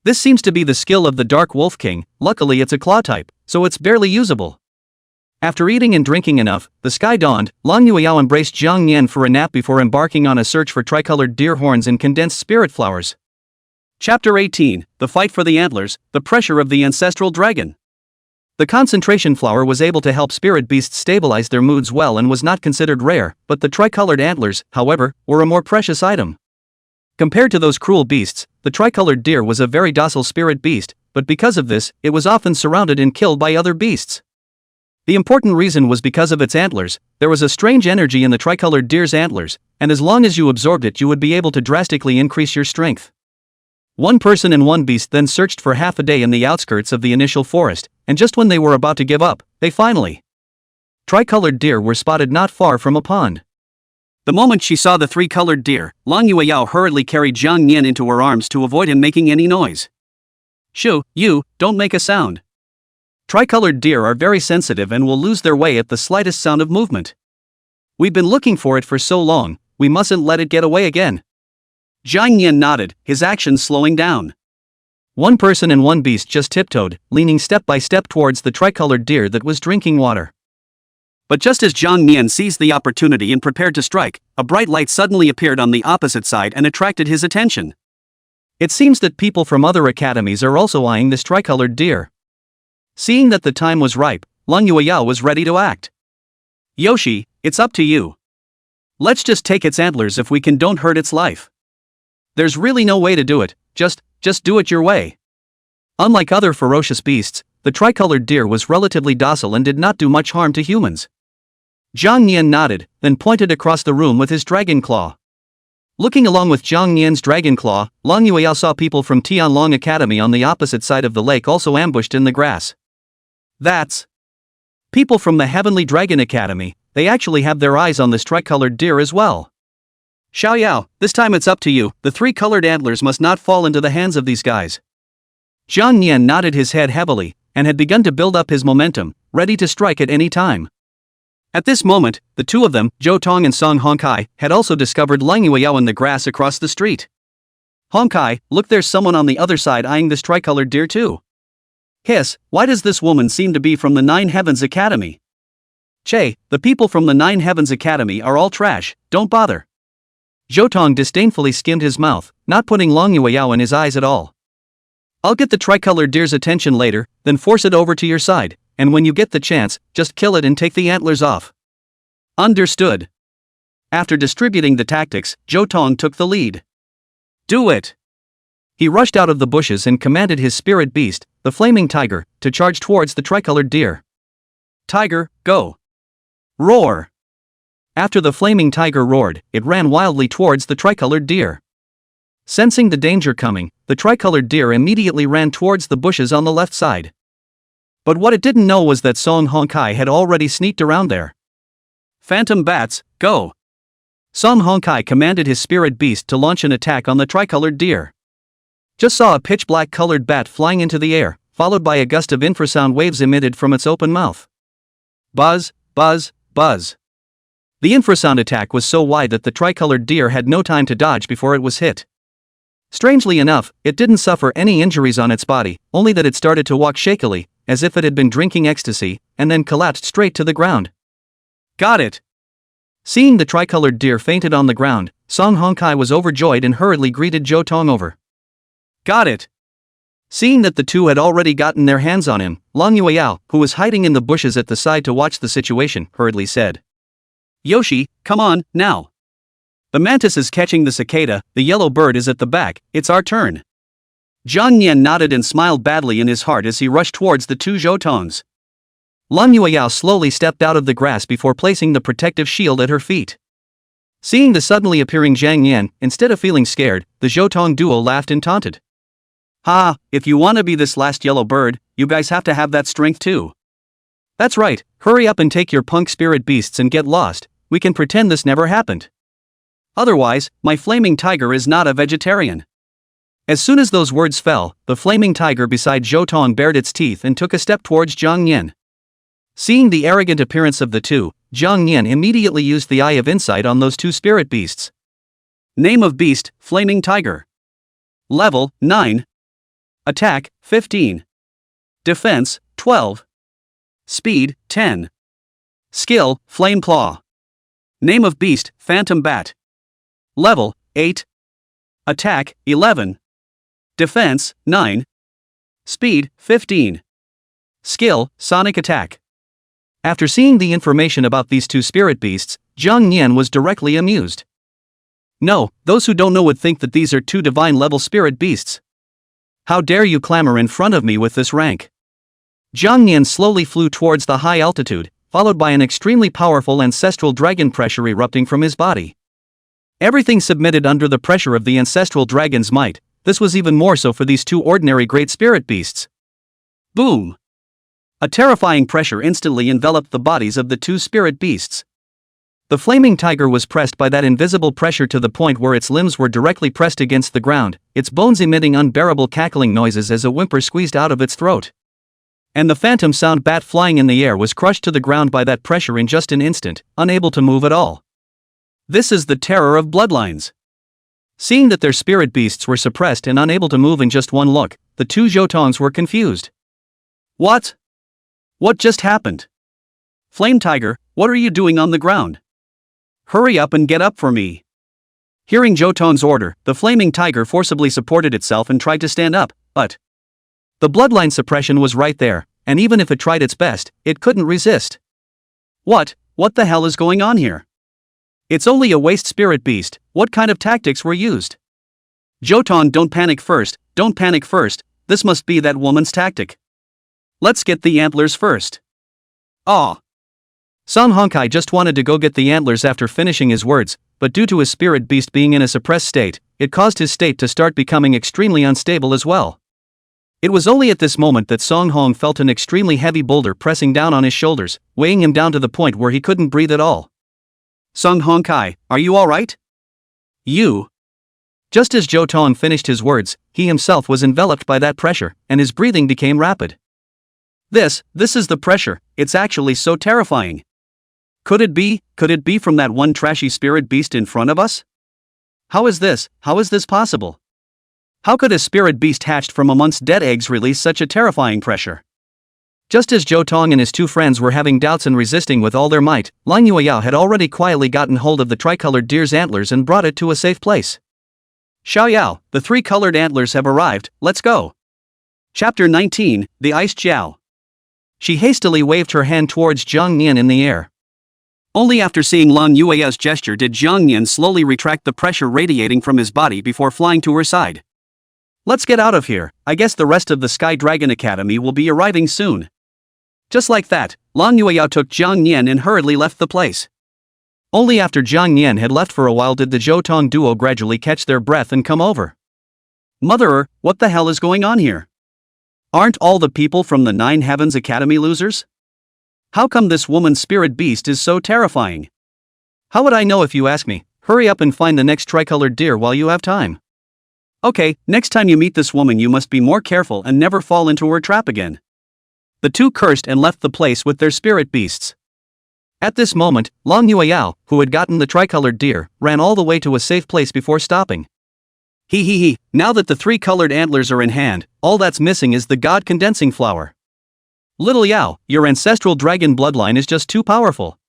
This seems to be the skill of the Dark Wolf King, luckily it's a claw type, so it's barely usable. After eating and drinking enough, the sky dawned. Long Yueyao embraced Jang Yan for a nap before embarking on a search for tricolored deer horns and condensed spirit flowers. Chapter 18, The Fight for the Antlers, The Pressure of the Ancestral Dragon. The concentration flower was able to help spirit beasts stabilize their moods well and was not considered rare, but the tricolored antlers, however, were a more precious item. Compared to those cruel beasts, the tricolored deer was a very docile spirit beast, but because of this, it was often surrounded and killed by other beasts. The important reason was because of its antlers. There was a strange energy in the tricolored deer's antlers, and as long as you absorbed it you would be able to drastically increase your strength. One person and one beast then searched for half a day in the outskirts of the initial forest, and just when they were about to give up, they finally. Tricolored deer were spotted not far from a pond. The moment she saw the 3 colored deer, Long Yueyao hurriedly carried Jang Yan into her arms to avoid him making any noise. Shoo, you, don't make a sound. Tricolored deer are very sensitive and will lose their way at the slightest sound of movement. We've been looking for it for so long, we mustn't let it get away again. Jang Yan nodded, his actions slowing down. One person and one beast just tiptoed, leaning step by step towards the tricolored deer that was drinking water. But just as Jang Yan seized the opportunity and prepared to strike, a bright light suddenly appeared on the opposite side and attracted his attention. It seems that people from other academies are also eyeing this tricolored deer. Seeing that the time was ripe, Long Yueyao was ready to act. Yoshi, it's up to you. Let's just take its antlers if we can, don't hurt its life. There's really no way to do it, just do it your way. Unlike other ferocious beasts, the tricolored deer was relatively docile and did not do much harm to humans. Jang Yan nodded, then pointed across the room with his dragon claw. Looking along with Jang Yan's dragon claw, Long Yueyao saw people from Tianlong Academy on the opposite side of the lake also ambushed in the grass. That's people from the Heavenly Dragon Academy. They actually have their eyes on this tricolored deer as well. Xiaoyao, this time it's up to you. The 3 colored antlers must not fall into the hands of these guys. Jang Yan nodded his head heavily, and had begun to build up his momentum, ready to strike at any time. At this moment, the two of them, Zhou Tong and Song Hongkai, had also discovered Lang Yueyao in the grass across the street. Hongkai, look, there's someone on the other side eyeing this tricolored deer too. Hiss, why does this woman seem to be from the Nine Heavens Academy? Che, the people from the Nine Heavens Academy are all trash, don't bother. Zhou Tong disdainfully skimmed his mouth, not putting Lang Yueyao in his eyes at all. I'll get the tricolored deer's attention later, then force it over to your side, and when you get the chance, just kill it and take the antlers off. Understood. After distributing the tactics, Zhou Tong took the lead. Do it! He rushed out of the bushes and commanded his spirit beast, the flaming tiger, to charge towards the tricolored deer. Tiger, go! Roar! After the flaming tiger roared, it ran wildly towards the tricolored deer. Sensing the danger coming, the tricolored deer immediately ran towards the bushes on the left side. But what it didn't know was that Song Hongkai had already sneaked around there. Phantom bats, go! Song Hongkai commanded his spirit beast to launch an attack on the tricolored deer. Just saw a pitch-black colored bat flying into the air, followed by a gust of infrasound waves emitted from its open mouth. Buzz, buzz, buzz. The infrasound attack was so wide that the tricolored deer had no time to dodge before it was hit. Strangely enough, it didn't suffer any injuries on its body, only that it started to walk shakily, as if it had been drinking ecstasy, and then collapsed straight to the ground. Got it! Seeing the tricolored deer fainted on the ground, Song Hongkai was overjoyed and hurriedly greeted Zhou Tong over. Got it! Seeing that the two had already gotten their hands on him, Lang Yueyao, who was hiding in the bushes at the side to watch the situation, hurriedly said. Yoshi, come on, now! The mantis is catching the cicada, the yellow bird is at the back, it's our turn. Jang Yan nodded and smiled badly in his heart as he rushed towards the two Zhou Tongs. Lang Yueyao slowly stepped out of the grass before placing the protective shield at her feet. Seeing the suddenly appearing Jang Yan, instead of feeling scared, the Zhou Tong duo laughed and taunted. Ha, if you wanna be this last yellow bird, you guys have to have that strength too. That's right, hurry up and take your punk spirit beasts and get lost, we can pretend this never happened. Otherwise, my flaming tiger is not a vegetarian. As soon as those words fell, the flaming tiger beside Zhou Tong bared its teeth and took a step towards Jang Yan. Seeing the arrogant appearance of the two, Jang Yan immediately used the Eye of Insight on those two spirit beasts. Name of beast, Flaming Tiger. Level, 9. Attack, 15. Defense, 12. Speed, 10. Skill, Flame Claw. Name of beast, Phantom Bat. Level, 8. Attack, 11. Defense, 9. Speed, 15. Skill, Sonic Attack. After seeing the information about these two spirit beasts, Jang Yan was directly amused. No, those who don't know would think that these are two divine-level spirit beasts. How dare you clamor in front of me with this rank? Jang Yan slowly flew towards the high altitude, followed by an extremely powerful ancestral dragon pressure erupting from his body. Everything submitted under the pressure of the ancestral dragon's might. This was even more so for these two ordinary great spirit beasts. Boom! A terrifying pressure instantly enveloped the bodies of the two spirit beasts. The flaming tiger was pressed by that invisible pressure to the point where its limbs were directly pressed against the ground, its bones emitting unbearable cackling noises as a whimper squeezed out of its throat. And the phantom sound bat flying in the air was crushed to the ground by that pressure in just an instant, unable to move at all. This is the terror of bloodlines. Seeing that their spirit beasts were suppressed and unable to move in just one look, the two Zhou Tongs were confused. What? What just happened? Flame Tiger, what are you doing on the ground? Hurry up and get up for me. Hearing Zhou Tong's order, the flaming tiger forcibly supported itself and tried to stand up, but the bloodline suppression was right there, and even if it tried its best, it couldn't resist. What the hell is going on here? It's only a waste spirit beast, what kind of tactics were used? Zhou Tong, don't panic first, this must be that woman's tactic. Let's get the antlers first. Song Hongkai just wanted to go get the antlers after finishing his words, but due to his spirit beast being in a suppressed state, it caused his state to start becoming extremely unstable as well. It was only at this moment that Song Hong felt an extremely heavy boulder pressing down on his shoulders, weighing him down to the point where he couldn't breathe at all. Song Hong Kai, are you alright? You. Just as Zhou Tong finished his words, he himself was enveloped by that pressure, and his breathing became rapid. This is the pressure, it's actually so terrifying. Could it be from that one trashy spirit beast in front of us? How is this possible? How could a spirit beast hatched from amongst dead eggs release such a terrifying pressure? Just as Zhou Tong and his two friends were having doubts and resisting with all their might, Lang Yueyao had already quietly gotten hold of the tricolored deer's antlers and brought it to a safe place. Xiaoyao, the three colored antlers have arrived, let's go. Chapter 19, The Iced Jiao. She hastily waved her hand towards Jang Yan in the air. Only after seeing Lang Yueyao's gesture did Jang Yan slowly retract the pressure radiating from his body before flying to her side. Let's get out of here, I guess the rest of the Sky Dragon Academy will be arriving soon. Just like that, Lang Yueyao took Jang Yan and hurriedly left the place. Only after Jang Yan had left for a while did the Zhou Tong duo gradually catch their breath and come over. Motherer, what the hell is going on here? Aren't all the people from the Nine Heavens Academy losers? How come this woman's spirit beast is so terrifying? How would I know if you ask me? Hurry up and find the next tricolored deer while you have time. Okay, next time you meet this woman you must be more careful and never fall into her trap again. The two cursed and left the place with their spirit beasts. At this moment, Lang Yueyao, who had gotten the tricolored deer, ran all the way to a safe place before stopping. Now that the three colored antlers are in hand, all that's missing is the god condensing flower. Little Yao, your ancestral dragon bloodline is just too powerful.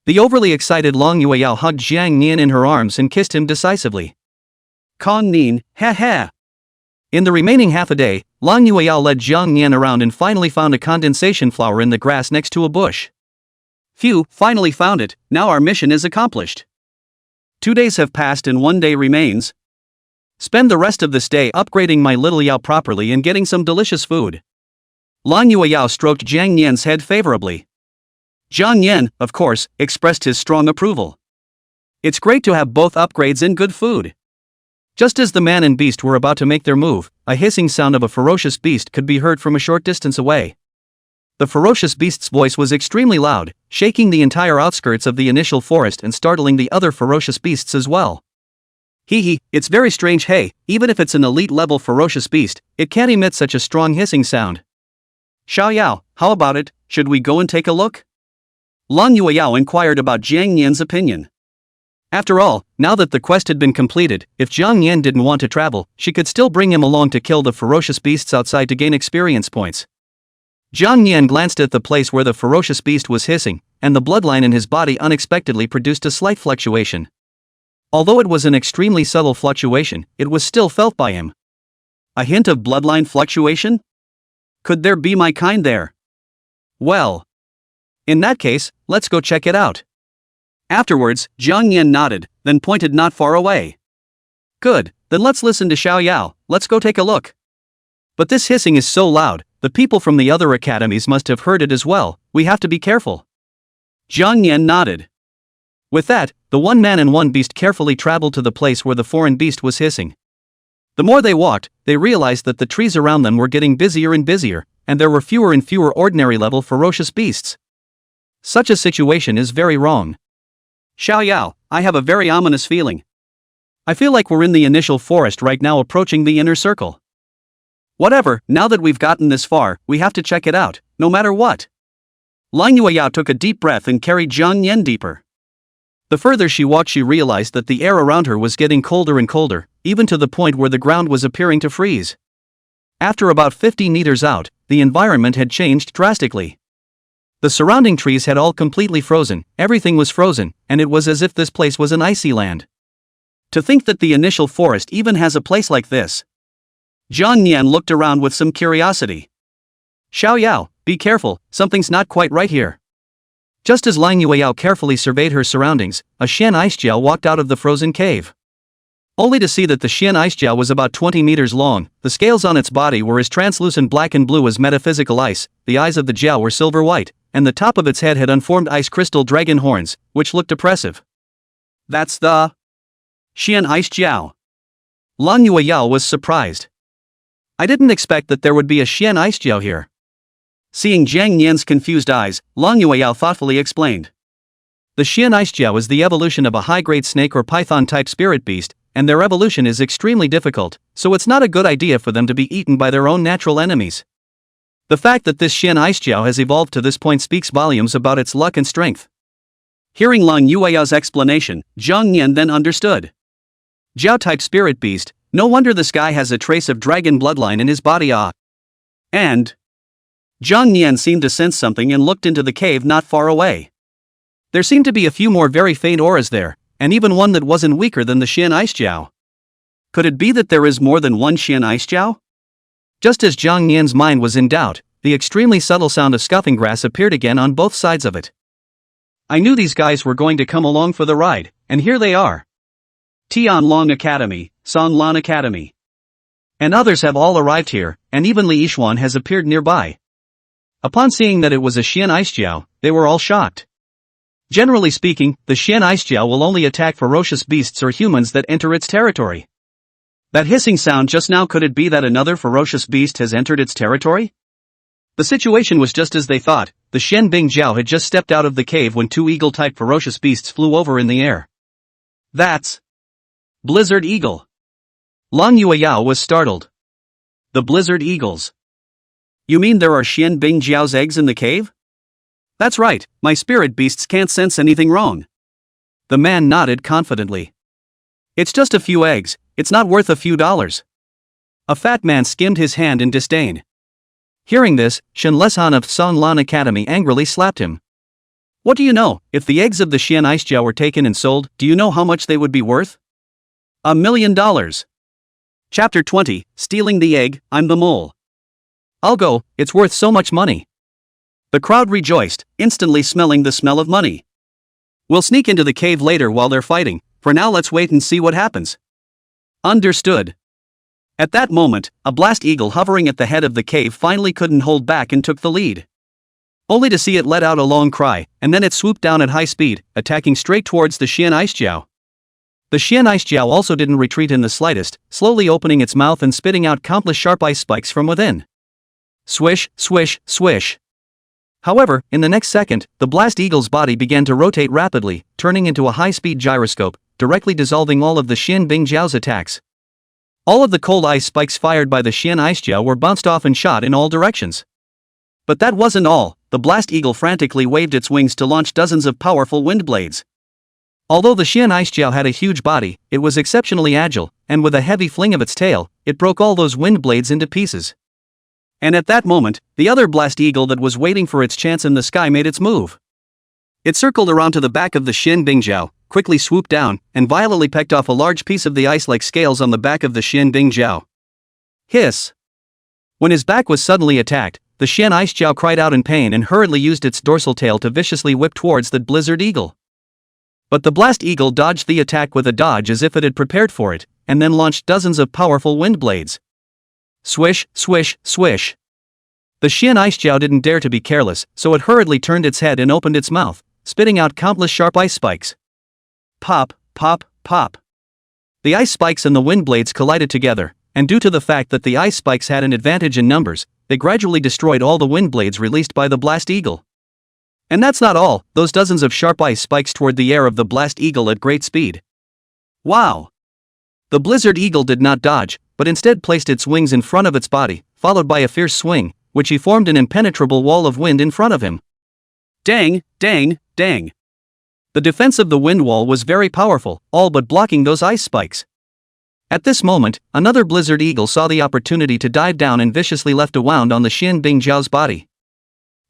The overly excited Lang Yueyao hugged Jiang Nian in her arms and kissed him decisively. Con Nin, ha ha. In the remaining half a day, Lang Yueyao led Jiang Nian around and finally found a condensation flower in the grass next to a bush. Phew, finally found it, now our mission is accomplished. 2 days have passed and 1 day remains. Spend the rest of this day upgrading my little Yao properly and getting some delicious food. Lang Yueyao stroked Jiang Nian's head favorably. Jiang Yan, of course, expressed his strong approval. It's great to have both upgrades and good food. Just as the man and beast were about to make their move, a hissing sound of a ferocious beast could be heard from a short distance away. The ferocious beast's voice was extremely loud, shaking the entire outskirts of the initial forest and startling the other ferocious beasts as well. It's very strange, hey, even if it's an elite-level ferocious beast, it can't emit such a strong hissing sound. Xiaoyao, how about it, should we go and take a look? Lang Yueyao inquired about Jiang Yan's opinion. After all, now that the quest had been completed, if Jiang Yan didn't want to travel, she could still bring him along to kill the ferocious beasts outside to gain experience points. Jiang Yan glanced at the place where the ferocious beast was hissing, and the bloodline in his body unexpectedly produced a slight fluctuation. Although it was an extremely subtle fluctuation, it was still felt by him. A hint of bloodline fluctuation? Could there be my kind there? Well. In that case, let's go check it out. Afterwards, Jiang Yan nodded, then pointed not far away. Good, then let's listen to Xiaoyao, let's go take a look. But this hissing is so loud, the people from the other academies must have heard it as well, we have to be careful. Jiang Yan nodded. With that, the one man and one beast carefully traveled to the place where the foreign beast was hissing. The more they walked, they realized that the trees around them were getting busier and busier, and there were fewer and fewer ordinary-level ferocious beasts. Such a situation is very wrong. Xiaoyao, I have a very ominous feeling. I feel like we're in the initial forest right now approaching the inner circle. Whatever, now that we've gotten this far, we have to check it out, no matter what. Lang Yueyao took a deep breath and carried Jiang Yan deeper. The further she walked she realized that the air around her was getting colder and colder, even to the point where the ground was appearing to freeze. After about 50 meters out, the environment had changed drastically. The surrounding trees had all completely frozen, everything was frozen, and it was as if this place was an icy land. To think that the initial forest even has a place like this. Jiang Yan looked around with some curiosity. Xiaoyao, be careful, something's not quite right here. Just as Lang Yueyao carefully surveyed her surroundings, a Xian ice gel walked out of the frozen cave. Only to see that the Xian ice gel was about 20 meters long, the scales on its body were as translucent black and blue as metaphysical ice, the eyes of the gel were silver white, and the top of its head had unformed ice crystal dragon horns, which looked oppressive. That's the Xian Ice Jiao. Lang Yueyao was surprised. I didn't expect that there would be a Xian Ice Jiao here. Seeing Jang Yan's confused eyes, Lang Yueyao thoughtfully explained. The Xian Ice Jiao is the evolution of a high-grade snake or python-type spirit beast, and their evolution is extremely difficult, so it's not a good idea for them to be eaten by their own natural enemies. The fact that this Xian Ice Jiao has evolved to this point speaks volumes about its luck and strength. Hearing Lang Yueyao's explanation, Jang Yan then understood. Jiao-type spirit beast, no wonder this guy has a trace of dragon bloodline in his body. And Jang Yan seemed to sense something and looked into the cave not far away. There seemed to be a few more very faint auras there, and even one that wasn't weaker than the Xian Ice Jiao. Could it be that there is more than one Xian Ice Jiao? Just as Jang Yan's mind was in doubt, the extremely subtle sound of scuffing grass appeared again on both sides of it. I knew these guys were going to come along for the ride, and here they are. Tianlong Academy, Songlan Academy. And others have all arrived here, and even Li Yishuan has appeared nearby. Upon seeing that it was a Xian Ice Jiao, they were all shocked. Generally speaking, the Xian Ice Jiao will only attack ferocious beasts or humans that enter its territory. That hissing sound just now, could it be that another ferocious beast has entered its territory? The situation was just as they thought. The Shen Bing Jiao had just stepped out of the cave when two eagle-type ferocious beasts flew over in the air. That's Blizzard Eagle. Lang Yueyao was startled. The Blizzard Eagles. You mean there are Xian Bing Jiao's eggs in the cave? That's right, my spirit beasts can't sense anything wrong. The man nodded confidently. It's just a few eggs, it's not worth a few dollars. A fat man skimmed his hand in disdain. Hearing this, Shen Leshan of Songlan Academy angrily slapped him. What do you know? If the eggs of the Xian Ice Jiao were taken and sold, do you know how much they would be worth? $1 million. Chapter 20, Stealing the Egg, I'm the Mole. I'll go, it's worth so much money. The crowd rejoiced, instantly smelling the smell of money. We'll sneak into the cave later while they're fighting, for now let's wait and see what happens. Understood. At that moment, a blast eagle hovering at the head of the cave finally couldn't hold back and took the lead. Only to see it let out a long cry, and then it swooped down at high speed, attacking straight towards the Xian Ice Jiao. The Xian Ice Jiao also didn't retreat in the slightest, slowly opening its mouth and spitting out countless sharp ice spikes from within. Swish, swish, swish. However, in the next second, the blast eagle's body began to rotate rapidly, turning into a high-speed gyroscope, directly dissolving all of the Xian Bing Jiao's attacks. All of the cold ice spikes fired by the Xian Ice Jiao were bounced off and shot in all directions. But that wasn't all. The blast eagle frantically waved its wings to launch dozens of powerful wind blades. Although the Xian Ice Jiao had a huge body, it was exceptionally agile, and with a heavy fling of its tail, it broke all those wind blades into pieces. And at that moment, the other blast eagle that was waiting for its chance in the sky made its move. It circled around to the back of the Xian Bing Jiao, quickly swooped down, and violently pecked off a large piece of the ice like scales on the back of the Xian Bing Jiao. Hiss! When his back was suddenly attacked, the Xian Ice Jiao cried out in pain and hurriedly used its dorsal tail to viciously whip towards the Blizzard Eagle. But the blast eagle dodged the attack with a dodge as if it had prepared for it, and then launched dozens of powerful wind blades. Swish, swish, swish. The Xian Ice Jiao didn't dare to be careless, so it hurriedly turned its head and opened its mouth, spitting out countless sharp ice spikes. Pop, pop, pop. The ice spikes and the wind blades collided together, and due to the fact that the ice spikes had an advantage in numbers, they gradually destroyed all the wind blades released by the blast eagle. And that's not all, those dozens of sharp ice spikes toward the air of the blast eagle at great speed. Wow! The Blizzard Eagle did not dodge, but instead placed its wings in front of its body, followed by a fierce swing, which he formed an impenetrable wall of wind in front of him. Dang, dang, dang. The defense of the wind wall was very powerful, all but blocking those ice spikes. At this moment, another Blizzard Eagle saw the opportunity to dive down and viciously left a wound on the Xian Bing Jiao's body.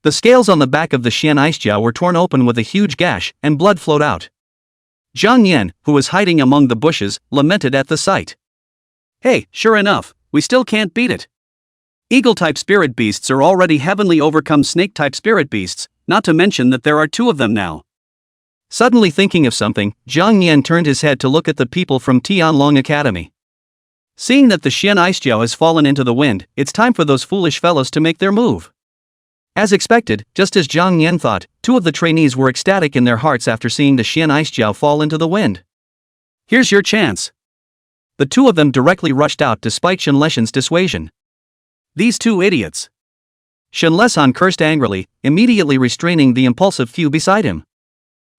The scales on the back of the Xian Ice Jiao were torn open with a huge gash, and blood flowed out. Jang Yan, who was hiding among the bushes, lamented at the sight. Hey, sure enough, we still can't beat it. Eagle-type spirit beasts are already heavenly overcome snake-type spirit beasts, not to mention that there are two of them now. Suddenly thinking of something, Jang Yan turned his head to look at the people from Tianlong Academy. Seeing that the Xian Ice Jiao has fallen into the wind, it's time for those foolish fellows to make their move. As expected, just as Jang Yan thought, two of the trainees were ecstatic in their hearts after seeing the Xian Ice Jiao fall into the wind. Here's your chance. The two of them directly rushed out despite Shinleshan's dissuasion. These two idiots. Shinlesan cursed angrily, immediately restraining the impulsive few beside him.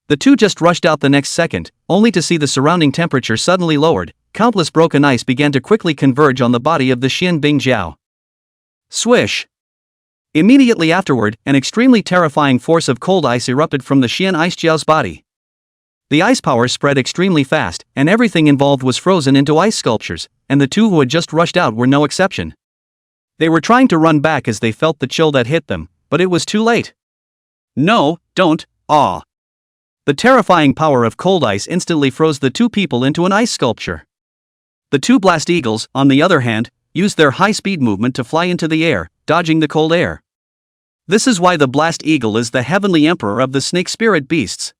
The two just rushed out the next second, only to see the surrounding temperature suddenly lowered. Countless broken ice began to quickly converge on the body of the Xian Bingjiao. Swish! Immediately afterward, an extremely terrifying force of cold ice erupted from the Xian Icejiao's body. The ice power spread extremely fast, and everything involved was frozen into ice sculptures, and the two who had just rushed out were no exception. They were trying to run back as they felt the chill that hit them, but it was too late. No, don't, ah. The terrifying power of cold ice instantly froze the two people into an ice sculpture. The two blast eagles, on the other hand, used their high-speed movement to fly into the air, dodging the cold air. This is why the blast eagle is the heavenly emperor of the snake spirit beasts.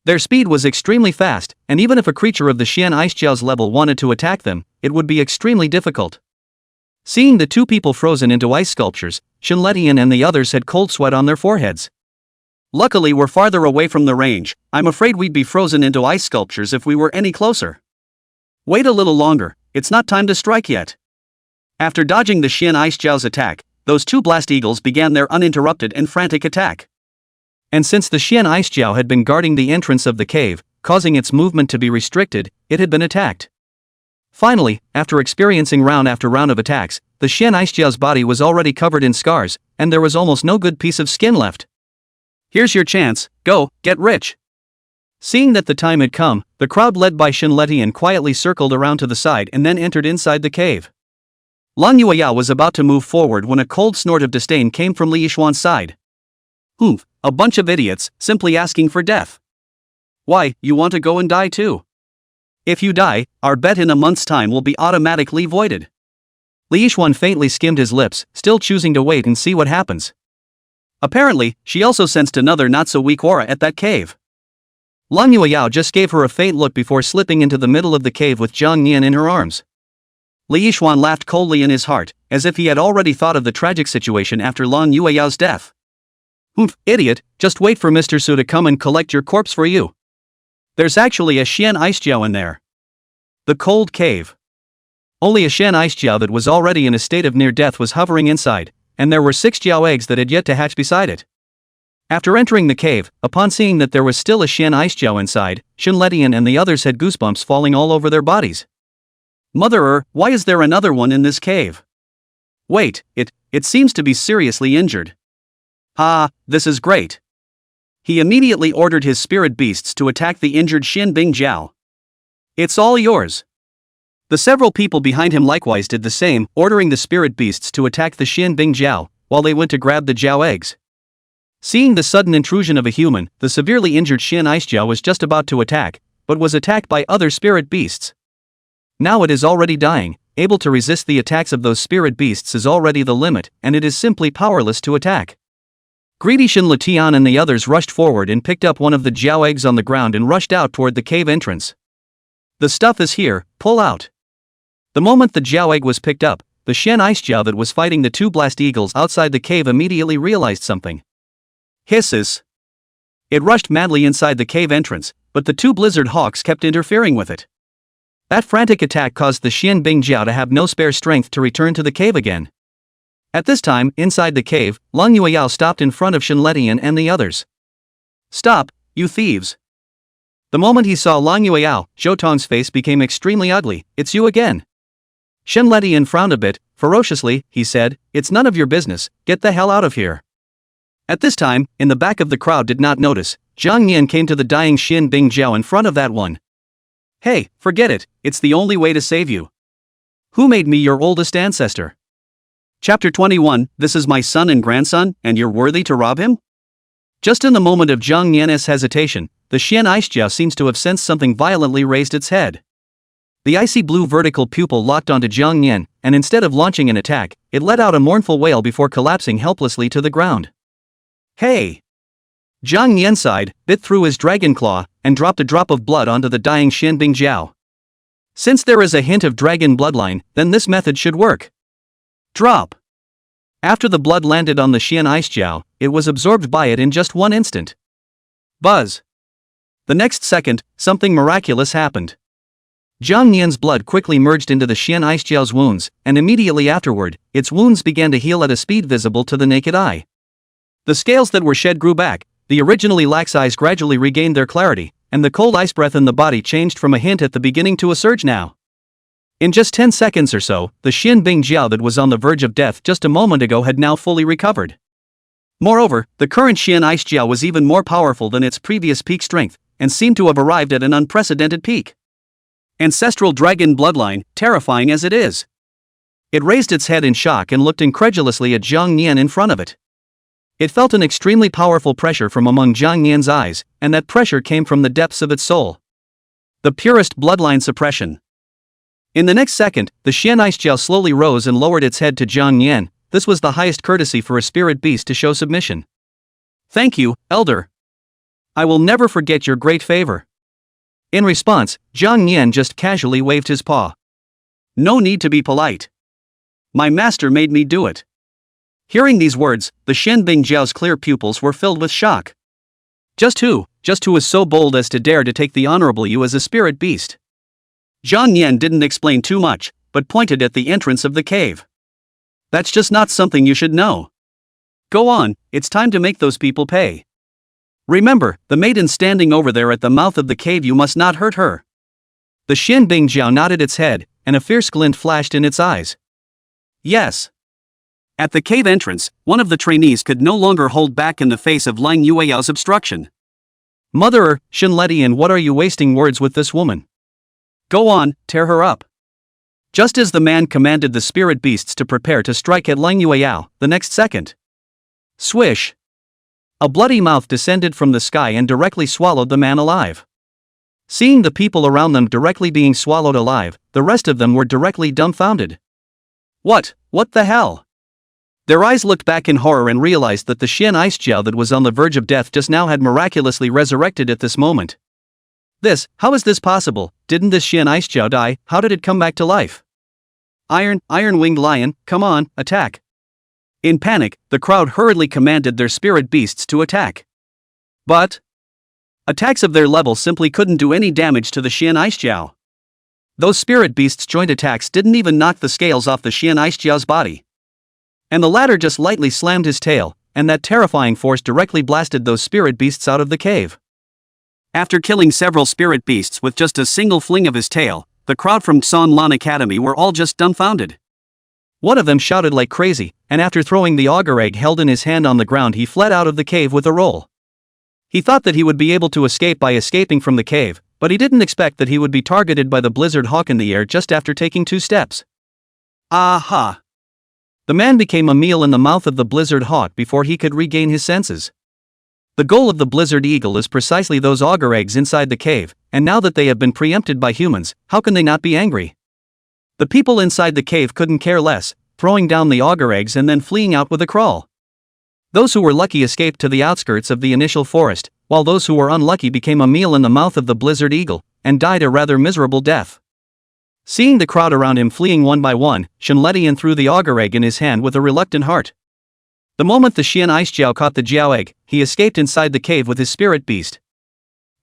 Their speed was extremely fast, and even if a creature of the Xian Icejiao's level wanted to attack them, it would be extremely difficult. Seeing the two people frozen into ice sculptures, Shinletian and the others had cold sweat on their foreheads. Luckily we're farther away from the range. I'm afraid we'd be frozen into ice sculptures if we were any closer. Wait a little longer, it's not time to strike yet. After dodging the Xian Icejiao's attack, those two blast eagles began their uninterrupted and frantic attack. And since the Xian Icejiao had been guarding the entrance of the cave, causing its movement to be restricted, it had been attacked. Finally, after experiencing round after round of attacks, the Xian Icejiao's body was already covered in scars, and there was almost no good piece of skin left. Here's your chance, go, get rich. Seeing that the time had come, the crowd led by Shinletian quietly circled around to the side and then entered inside the cave. Lang Yueyao was about to move forward when a cold snort of disdain came from Li Yishuan's side. Humph, a bunch of idiots, simply asking for death. Why, you want to go and die too? If you die, our bet in a month's time will be automatically voided. Li Yishuan faintly skimmed his lips, still choosing to wait and see what happens. Apparently, she also sensed another not-so-weak aura at that cave. Lang Yueyao just gave her a faint look before slipping into the middle of the cave with Jang Yan in her arms. Li Yishuan laughed coldly in his heart, as if he had already thought of the tragic situation after Lang Yueyao's death. Humph, idiot, just wait for Mr. Su to come and collect your corpse for you. There's actually a Xian Icejiao in there. The cold cave. Only a Xian Icejiao that was already in a state of near death was hovering inside, and there were 6 Jiao eggs that had yet to hatch beside it. After entering the cave, upon seeing that there was still a Xian Icejiao inside, Shinletian and the others had goosebumps falling all over their bodies. Mother, why is there another one in this cave? Wait, it seems to be seriously injured. Ah, this is great. He immediately ordered his spirit beasts to attack the injured Xian Bingjiao. It's all yours. The several people behind him likewise did the same, ordering the spirit beasts to attack the Xian Bingjiao, while they went to grab the Jiao eggs. Seeing the sudden intrusion of a human, the severely injured Xian Icejiao was just about to attack, but was attacked by other spirit beasts. Now it is already dying, able to resist the attacks of those spirit beasts is already the limit, and it is simply powerless to attack. Greedy Shinletian and the others rushed forward and picked up one of the Jiao eggs on the ground and rushed out toward the cave entrance. The stuff is here, pull out. The moment the Jiao egg was picked up, the Xian Icejiao that was fighting the two blast eagles outside the cave immediately realized something. Hisses. It rushed madly inside the cave entrance, but the two blizzard hawks kept interfering with it. That frantic attack caused the Xian Bingjiao to have no spare strength to return to the cave again. At this time, inside the cave, Lang Yueyao stopped in front of Shinletian and the others. Stop, you thieves. The moment he saw Lang Yueyao, Zhou Tong's face became extremely ugly. It's you again. Shinletian frowned a bit, ferociously, he said, it's none of your business, get the hell out of here. At this time, in the back of the crowd did not notice, Jang Yan came to the dying Xian Bingjiao in front of that one. Hey, forget it, it's the only way to save you. Who made me your oldest ancestor? Chapter 21, This is my son and grandson, and you're worthy to rob him? Just in the moment of Jang Yan's hesitation, the Xian Icejiao seems to have sensed something violently raised its head. The icy blue vertical pupil locked onto Jang Yan, and instead of launching an attack, it let out a mournful wail before collapsing helplessly to the ground. Hey! Jang Yan sighed, bit through his dragon claw, and dropped a drop of blood onto the dying Xian Bingjiao. Since there is a hint of dragon bloodline, then this method should work. Drop! After the blood landed on the Xian Icejiao, it was absorbed by it in just one instant. Buzz! The next second, something miraculous happened. Jang Yan's blood quickly merged into the Xian Icejiao's wounds, and immediately afterward, its wounds began to heal at a speed visible to the naked eye. The scales that were shed grew back, the originally lax eyes gradually regained their clarity, and the cold ice breath in the body changed from a hint at the beginning to a surge now. In just 10 seconds or so, the Xian Bingjiao that was on the verge of death just a moment ago had now fully recovered. Moreover, the current Xian Icejiao was even more powerful than its previous peak strength, and seemed to have arrived at an unprecedented peak. Ancestral dragon bloodline, terrifying as it is. It raised its head in shock and looked incredulously at Jang Yan in front of it. It felt an extremely powerful pressure from among Jang Yan's eyes, and that pressure came from the depths of its soul. The purest bloodline suppression. In the next second, the Xian Icejiao slowly rose and lowered its head to Jang Yan. This was the highest courtesy for a spirit beast to show submission. "Thank you, Elder. I will never forget your great favor." In response, Jang Yan just casually waved his paw. "No need to be polite. My master made me do it." Hearing these words, the Xian Bingjiao's clear pupils were filled with shock. Just who is so bold as to dare to take the honorable you as a spirit beast? Jang Yan didn't explain too much, but pointed at the entrance of the cave. "That's just not something you should know. Go on, it's time to make those people pay. Remember, the maiden standing over there at the mouth of the cave, you must not hurt her." The Xian Bingjiao nodded its head, and a fierce glint flashed in its eyes. "Yes." At the cave entrance, one of the trainees could no longer hold back in the face of Lang Yueyao's obstruction. "Mother, Shinletian, what are you wasting words with this woman? Go on, tear her up." Just as the man commanded the spirit beasts to prepare to strike at Lang Yueyao, the next second. Swish! A bloody mouth descended from the sky and directly swallowed the man alive. Seeing the people around them directly being swallowed alive, the rest of them were directly dumbfounded. What the hell? Their eyes looked back in horror and realized that the Xian Icejiao that was on the verge of death just now had miraculously resurrected at this moment. How is this possible? Didn't this Xian Icejiao die? How did it come back to life? Iron-winged lion, come on, attack. In panic, the crowd hurriedly commanded their spirit beasts to attack. But attacks of their level simply couldn't do any damage to the Xian Icejiao. Those spirit beasts' joint attacks didn't even knock the scales off the Xian Icejiao's body. And the latter just lightly slammed his tail, and that terrifying force directly blasted those spirit beasts out of the cave. After killing several spirit beasts with just a single fling of his tail, the crowd from Xon Lan Academy were all just dumbfounded. One of them shouted like crazy, and after throwing the auger egg held in his hand on the ground, he fled out of the cave with a roll. He thought that he would be able to escape by escaping from the cave, but he didn't expect that he would be targeted by the blizzard hawk in the air just after taking 2 steps. Aha! The man became a meal in the mouth of the blizzard hawk before he could regain his senses. The goal of the blizzard eagle is precisely those auger eggs inside the cave, and now that they have been preempted by humans, how can they not be angry? The people inside the cave couldn't care less, throwing down the auger eggs and then fleeing out with a crawl. Those who were lucky escaped to the outskirts of the initial forest, while those who were unlucky became a meal in the mouth of the blizzard eagle, and died a rather miserable death. Seeing the crowd around him fleeing one by one, Shinletian threw the auger egg in his hand with a reluctant heart. The moment the Xian Icejiao caught the Jiao egg, he escaped inside the cave with his spirit beast.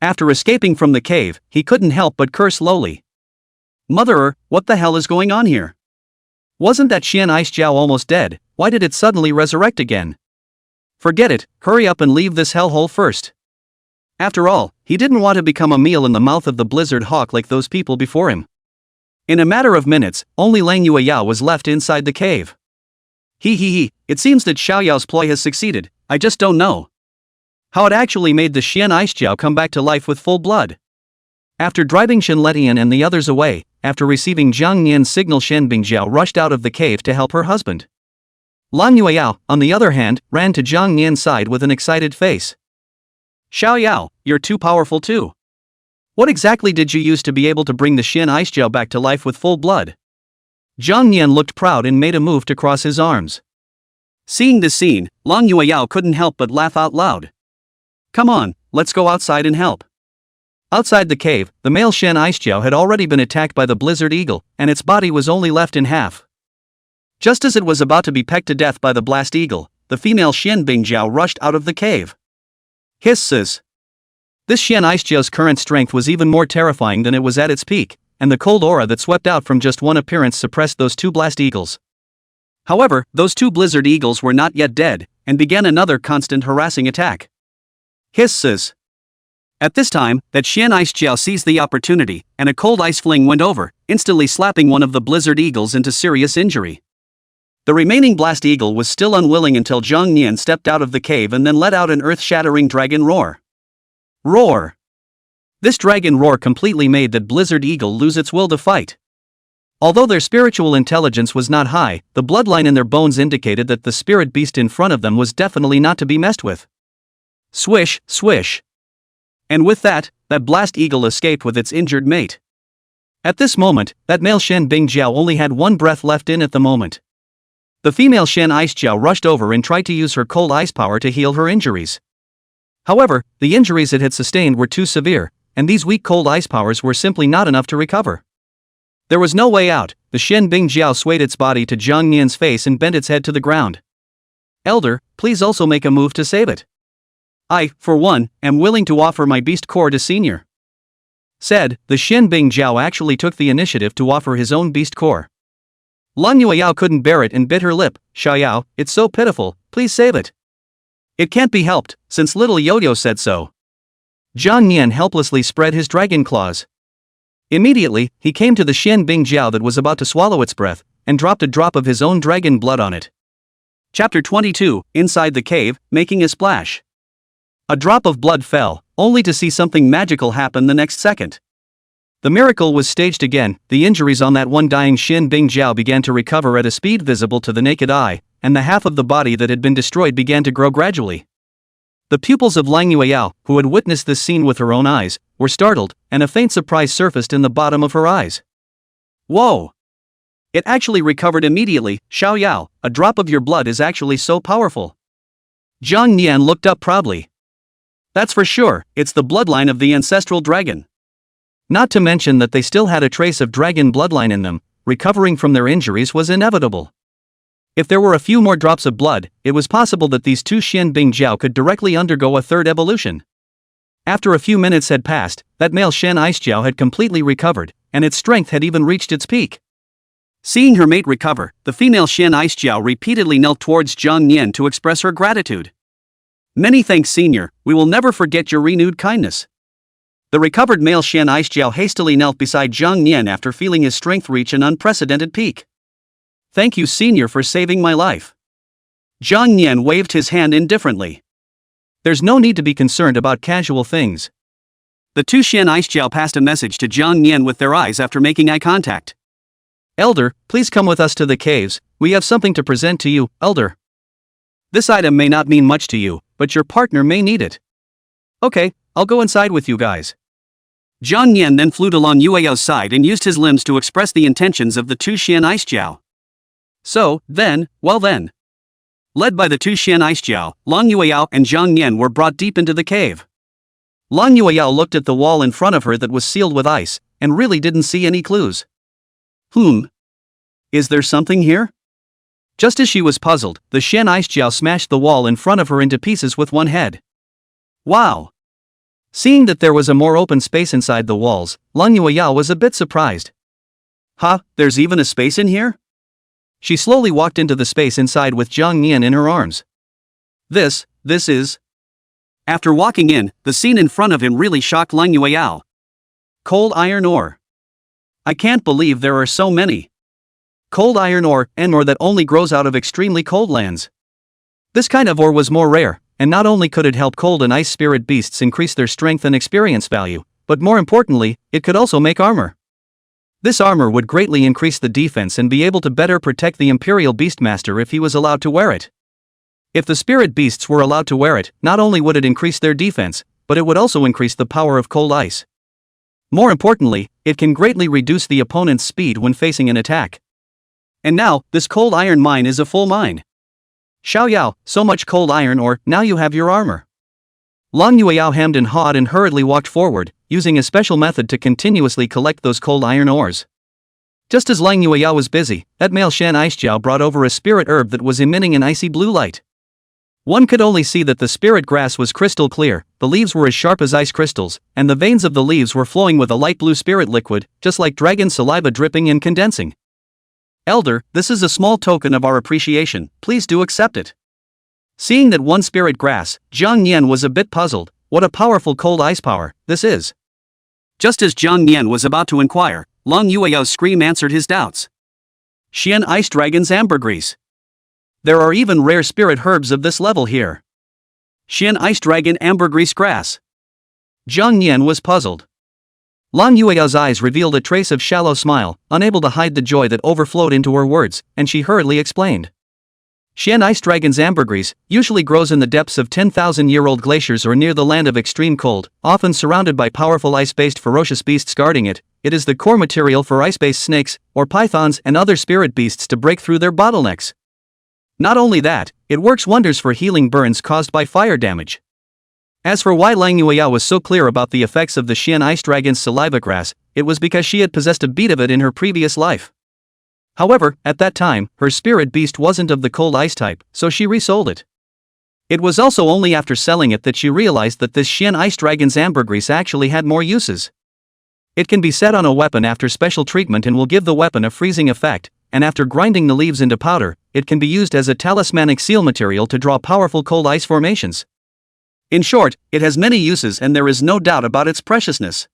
After escaping from the cave, he couldn't help but curse lowly. Mother, what the hell is going on here? Wasn't that Xian Icejiao almost dead? Why did it suddenly resurrect again? Forget it, hurry up and leave this hellhole first. After all, he didn't want to become a meal in the mouth of the blizzard hawk like those people before him. In a matter of minutes, only Lang Yueyao was left inside the cave. It seems that Xiaoyao's ploy has succeeded. I just don't know how it actually made the Xian Icejiao come back to life with full blood. After driving Shinletian and the others away, after receiving Jang Yan's signal, Xian Bingjiao rushed out of the cave to help her husband. Lang Yueyao, on the other hand, ran to Jang Yan's side with an excited face. Xiaoyao, you're too powerful too. What exactly did you use to be able to bring the Xian Icejiao back to life with full blood? Jang Yan looked proud and made a move to cross his arms. Seeing this scene, Lang Yueyao couldn't help but laugh out loud. Come on, let's go outside and help. Outside the cave, the male Xian Icejiao had already been attacked by the blizzard eagle, and its body was only left in half. Just as it was about to be pecked to death by the blast eagle, the female Xian Bingjiao rushed out of the cave. Hisses. This Xian Icejiao's current strength was even more terrifying than it was at its peak, and the cold aura that swept out from just one appearance suppressed those two blast eagles. However, those two blizzard eagles were not yet dead, and began another constant harassing attack. Hisses. At this time, that Xian Ice Jiao seized the opportunity, and a cold ice fling went over, instantly slapping one of the blizzard eagles into serious injury. The remaining blast eagle was still unwilling until Jang Yan stepped out of the cave and then let out an earth-shattering dragon roar. Roar! This dragon roar completely made that blizzard eagle lose its will to fight. Although their spiritual intelligence was not high, the bloodline in their bones indicated that the spirit beast in front of them was definitely not to be messed with. Swish, swish. And with that blast eagle escaped with its injured mate. At this moment, that male Shen Bingjiao only had one breath left in at the moment. The female Shen Ice Jiao rushed over and tried to use her cold ice power to heal her injuries. However, the injuries it had sustained were too severe, and these weak cold ice powers were simply not enough to recover. There was no way out. The Shen Bingjiao swayed its body to Jang Yan's face and bent its head to the ground. Elder, please also make a move to save it. I, for one, am willing to offer my beast core to Senior. Said, the Shen Bingjiao actually took the initiative to offer his own beast core. Lang Yueyao couldn't bear it and bit her lip. Xiaoyao, it's so pitiful, please save it. It can't be helped, since little Yoyo said so. Jang Yan helplessly spread his dragon claws. Immediately, he came to the Shen Bingjiao that was about to swallow its breath, and dropped a drop of his own dragon blood on it. Chapter 22, Inside the Cave, Making a Splash. A drop of blood fell, only to see something magical happen the next second. The miracle was staged again. The injuries on that one dying Shen Bingjiao began to recover at a speed visible to the naked eye, and the half of the body that had been destroyed began to grow gradually. The pupils of Lang Yueyao, who had witnessed this scene with her own eyes, were startled, and a faint surprise surfaced in the bottom of her eyes. Whoa! It actually recovered immediately. Xiaoyao, a drop of your blood is actually so powerful. Jang Yan looked up proudly. That's for sure, it's the bloodline of the ancestral dragon. Not to mention that they still had a trace of dragon bloodline in them. Recovering from their injuries was inevitable. If there were a few more drops of blood, it was possible that these two Shen Bingjiao could directly undergo a third evolution. After a few minutes had passed, that male Shen Ice Jiao had completely recovered, and its strength had even reached its peak. Seeing her mate recover, the female Shen Ice Jiao repeatedly knelt towards Jang Yan to express her gratitude. Many thanks, Senior, we will never forget your renewed kindness. The recovered male Shen Ice Jiao hastily knelt beside Jang Yan after feeling his strength reach an unprecedented peak. Thank you, Senior, for saving my life. Jang Yan waved his hand indifferently. There's no need to be concerned about casual things. The two Shen Ice Jiao passed a message to Jang Yan with their eyes after making eye contact. Elder, please come with us to the caves, we have something to present to you, Elder. This item may not mean much to you, but your partner may need it. Okay, I'll go inside with you guys. Jang Yan then flew to Lang Yueyao's side and used his limbs to express the intentions of the two Shen Ice Jiao. So, then. Led by the two Shen Ice Jiao, Lang Yueyao and Jang Yan were brought deep into the cave. Lang Yueyao looked at the wall in front of her that was sealed with ice, and really didn't see any clues. Is there something here? Just as she was puzzled, the Shen Ice Jiao smashed the wall in front of her into pieces with one head. Wow! Seeing that there was a more open space inside the walls, Lang Yueyao was a bit surprised. There's even a space in here? She slowly walked into the space inside with Jang Yan in her arms. This is... After walking in, the scene in front of him really shocked Lang Yueyao. Cold iron ore. I can't believe there are so many. Cold iron ore, an ore that only grows out of extremely cold lands. This kind of ore was more rare, and not only could it help cold and ice spirit beasts increase their strength and experience value, but more importantly, it could also make armor. This armor would greatly increase the defense and be able to better protect the Imperial Beastmaster if he was allowed to wear it. If the spirit beasts were allowed to wear it, not only would it increase their defense, but it would also increase the power of cold ice. More importantly, it can greatly reduce the opponent's speed when facing an attack. And now, this cold iron mine is a full mine. Xiaoyao, so much cold iron ore, now you have your armor. Lang Yueyao hemmed and hawed and hurriedly walked forward, using a special method to continuously collect those cold iron ores. Just as Lang Yueyao was busy, that male Shen Ice Jiao brought over a spirit herb that was emitting an icy blue light. One could only see that the spirit grass was crystal clear, the leaves were as sharp as ice crystals, and the veins of the leaves were flowing with a light blue spirit liquid, just like dragon saliva dripping and condensing. Elder, this is a small token of our appreciation, please do accept it. Seeing that one spirit grass, Jang Yan was a bit puzzled. What a powerful cold ice power this is. Just as Jang Yan was about to inquire, Long Yueyao's scream answered his doubts. Xian Ice Dragon's ambergris. There are even rare spirit herbs of this level here. Xian Ice Dragon ambergris grass. Jang Yan was puzzled. Long Yueyao's eyes revealed a trace of shallow smile, unable to hide the joy that overflowed into her words, and she hurriedly explained. Xian Ice Dragon's ambergris usually grows in the depths of 10,000-year-old glaciers or near the land of extreme cold, often surrounded by powerful ice-based ferocious beasts guarding it. It is the core material for ice-based snakes, or pythons and other spirit beasts to break through their bottlenecks. Not only that, it works wonders for healing burns caused by fire damage. As for why Lang Yueyao was so clear about the effects of the Xian Ice Dragon's saliva grass, it was because she had possessed a bead of it in her previous life. However, at that time, her spirit beast wasn't of the cold ice type, so she resold it. It was also only after selling it that she realized that this Xian Ice Dragon's ambergris actually had more uses. It can be set on a weapon after special treatment and will give the weapon a freezing effect, and after grinding the leaves into powder, it can be used as a talismanic seal material to draw powerful cold ice formations. In short, it has many uses and there is no doubt about its preciousness.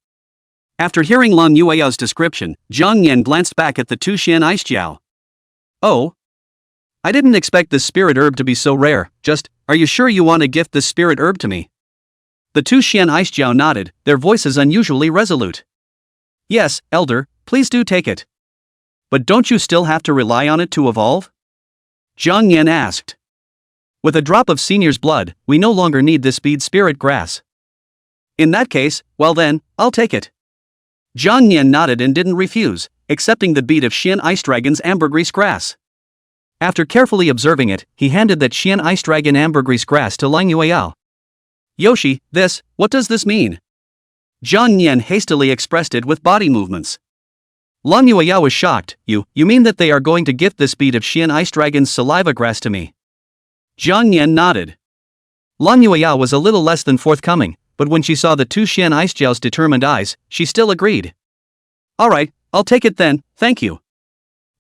After hearing Long Yueyao's description, Jang Yan glanced back at the two Xian Ice Jiao. Oh? I didn't expect this spirit herb to be so rare, are you sure you want to gift this spirit herb to me? The two Xian Ice Jiao nodded, their voices unusually resolute. Yes, Elder, please do take it. But don't you still have to rely on it to evolve? Jang Yan asked. With a drop of senior's blood, we no longer need this bead spirit grass. In that case, well then, I'll take it. Jang Yan nodded and didn't refuse, accepting the bead of Xian Ice Dragon's ambergris grass. After carefully observing it, he handed that Xian Ice Dragon ambergris grass to Lang Yueyao. Yoshi, what does this mean? Jang Yan hastily expressed it with body movements. Lang Yueyao was shocked. You mean that they are going to gift this bead of Xian Ice Dragon's saliva grass to me? Jang Yan nodded. Lang Yueyao was a little less than forthcoming, but when she saw the two Xian Ice Jiao's determined eyes, she still agreed. Alright, I'll take it then, thank you.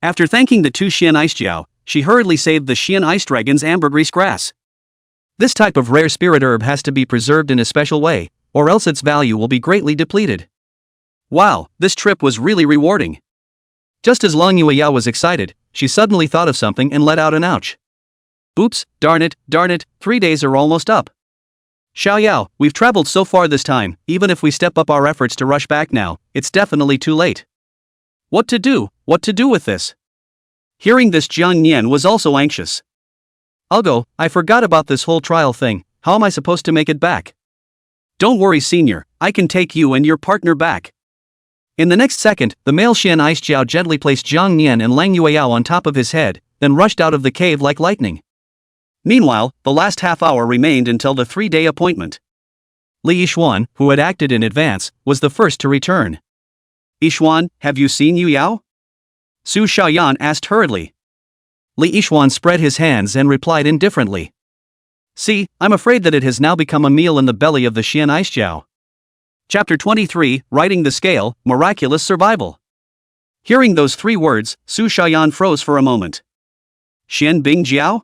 After thanking the two Xian Ice Jiao, she hurriedly saved the Xian Ice Dragon's ambergris grass. This type of rare spirit herb has to be preserved in a special way, or else its value will be greatly depleted. Wow, this trip was really rewarding. Just as Lang Yueyao was excited, she suddenly thought of something and let out an ouch. Oops, darn it, 3 days are almost up. Xiaoyao, we've traveled so far this time, even if we step up our efforts to rush back now, it's definitely too late. What to do with this? Hearing this, Jang Yan was also anxious. I'll go, I forgot about this whole trial thing, how am I supposed to make it back? Don't worry senior, I can take you and your partner back. In the next second, the male Xian Ice Jiao gently placed Jang Yan and Lang Yueyao on top of his head, then rushed out of the cave like lightning. Meanwhile, the last half hour remained until the 3-day appointment. Li Yixuan, who had acted in advance, was the first to return. Yixuan, have you seen Yu Yao? Su Xiaoyan asked hurriedly. Li Yixuan spread his hands and replied indifferently. See, I'm afraid that it has now become a meal in the belly of the Xian Ice Jiao. Chapter 23, Riding the Scale, Miraculous Survival. Hearing those 3 words, Su Xiaoyan froze for a moment. Xian Bing Jiao?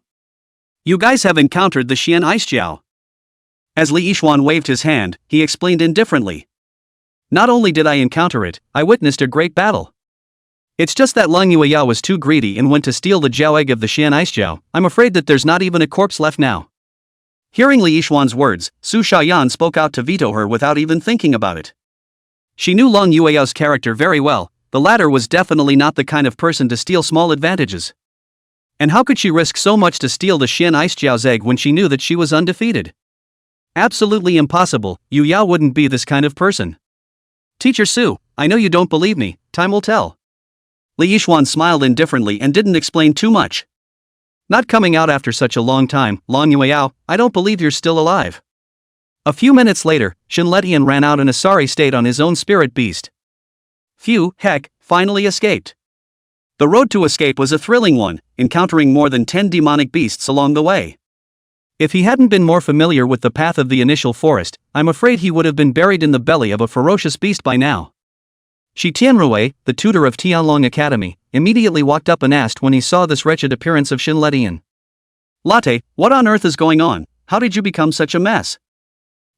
You guys have encountered the Xian Ice Jiao. As Li Yixuan waved his hand, he explained indifferently. Not only did I encounter it, I witnessed a great battle. It's just that Lang Yueyao was too greedy and went to steal the Jiao egg of the Xian Ice Jiao. I'm afraid that there's not even a corpse left now. Hearing Li Yixuan's words, Su Xiaoyan spoke out to veto her without even thinking about it. She knew Lang Yueyao's character very well, the latter was definitely not the kind of person to steal small advantages. And how could she risk so much to steal the Xian Ice Jiao's egg when she knew that she was undefeated? Absolutely impossible, Yu Yao wouldn't be this kind of person. Teacher Su, I know you don't believe me, time will tell. Li Yixuan smiled indifferently and didn't explain too much. Not coming out after such a long time, Lang Yueyao, I don't believe you're still alive. A few minutes later, Shen Letian ran out in a sorry state on his own spirit beast. Phew, heck, finally escaped. The road to escape was a thrilling one, encountering more than 10 demonic beasts along the way. If he hadn't been more familiar with the path of the initial forest, I'm afraid he would have been buried in the belly of a ferocious beast by now. Shi Tianrui, the tutor of Tianlong Academy, immediately walked up and asked when he saw this wretched appearance of Shinletian. Latte, what on earth is going on? How did you become such a mess?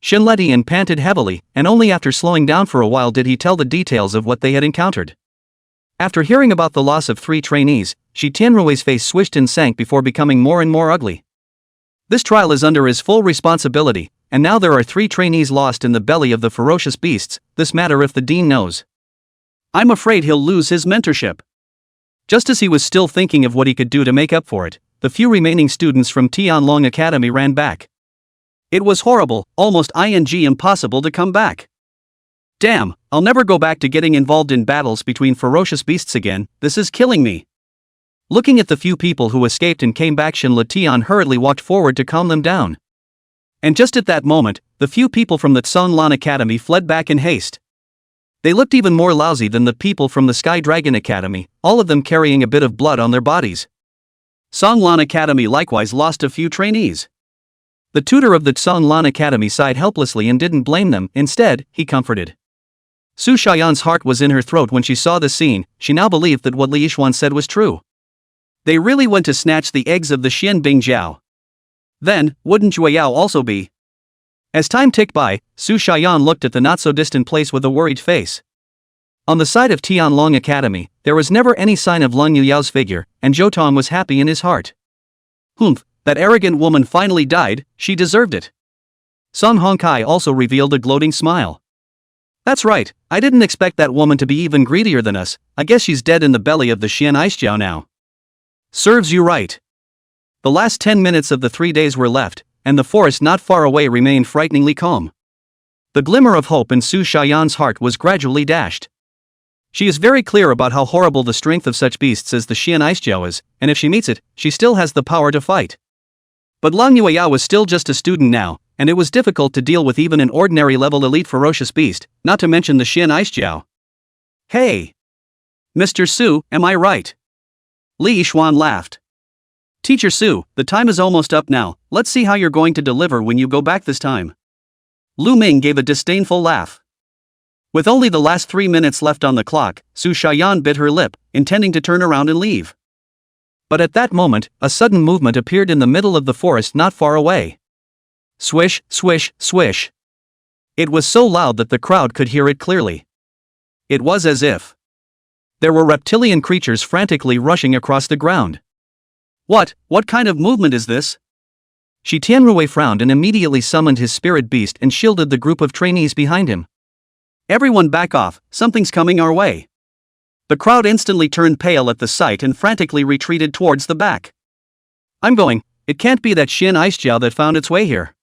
Shinletian panted heavily, and only after slowing down for a while did he tell the details of what they had encountered. After hearing about the loss of 3 trainees, Shi Tianrui's face swished and sank before becoming more and more ugly. This trial is under his full responsibility, and now there are 3 trainees lost in the belly of the ferocious beasts. This matter if the dean knows. I'm afraid he'll lose his mentorship. Just as he was still thinking of what he could do to make up for it, the few remaining students from Tianlong Academy ran back. It was horrible, almost impossible to come back. Damn, I'll never go back to getting involved in battles between ferocious beasts again, this is killing me. Looking at the few people who escaped and came back, Shinletian hurriedly walked forward to calm them down. And just at that moment, the few people from the Tsonglan Academy fled back in haste. They looked even more lousy than the people from the Sky Dragon Academy, all of them carrying a bit of blood on their bodies. Tsonglan Academy likewise lost a few trainees. The tutor of the Tsonglan Academy sighed helplessly and didn't blame them, instead, he comforted. Su Xian's heart was in her throat when she saw the scene. She now believed that what Li Yixuan said was true. They really went to snatch the eggs of the Xian Bingjiao. Then, wouldn't Yue Yao also be? As time ticked by, Su Xian looked at the not-so-distant place with a worried face. On the side of Tianlong Academy, there was never any sign of Lung Yuyao's figure, and Zhou Tong was happy in his heart. Humph, that arrogant woman finally died, she deserved it. Song Hongkai also revealed a gloating smile. That's right, I didn't expect that woman to be even greedier than us. I guess she's dead in the belly of the Xian Icejiao now. Serves you right. The last 10 minutes of the 3 days were left, and the forest not far away remained frighteningly calm. The glimmer of hope in Su Xian's heart was gradually dashed. She is very clear about how horrible the strength of such beasts as the Xian Icejiao is, and if she meets it, she still has the power to fight. But Lang Yueyao was still just a student now, and it was difficult to deal with even an ordinary-level elite ferocious beast, not to mention the Xian Icejiao. Hey! Mr. Su, am I right? Li Yixuan laughed. Teacher Su, the time is almost up now, let's see how you're going to deliver when you go back this time. Lu Ming gave a disdainful laugh. With only the last 3 minutes left on the clock, Su Xian bit her lip, intending to turn around and leave. But at that moment, a sudden movement appeared in the middle of the forest not far away. Swish, swish, swish. It was so loud that the crowd could hear it clearly. It was as if there were reptilian creatures frantically rushing across the ground. What kind of movement is this? Shi Tianrui frowned and immediately summoned his spirit beast and shielded the group of trainees behind him. Everyone back off, something's coming our way. The crowd instantly turned pale at the sight and frantically retreated towards the back. I'm going, it can't be that Xian Icejiao that found its way here.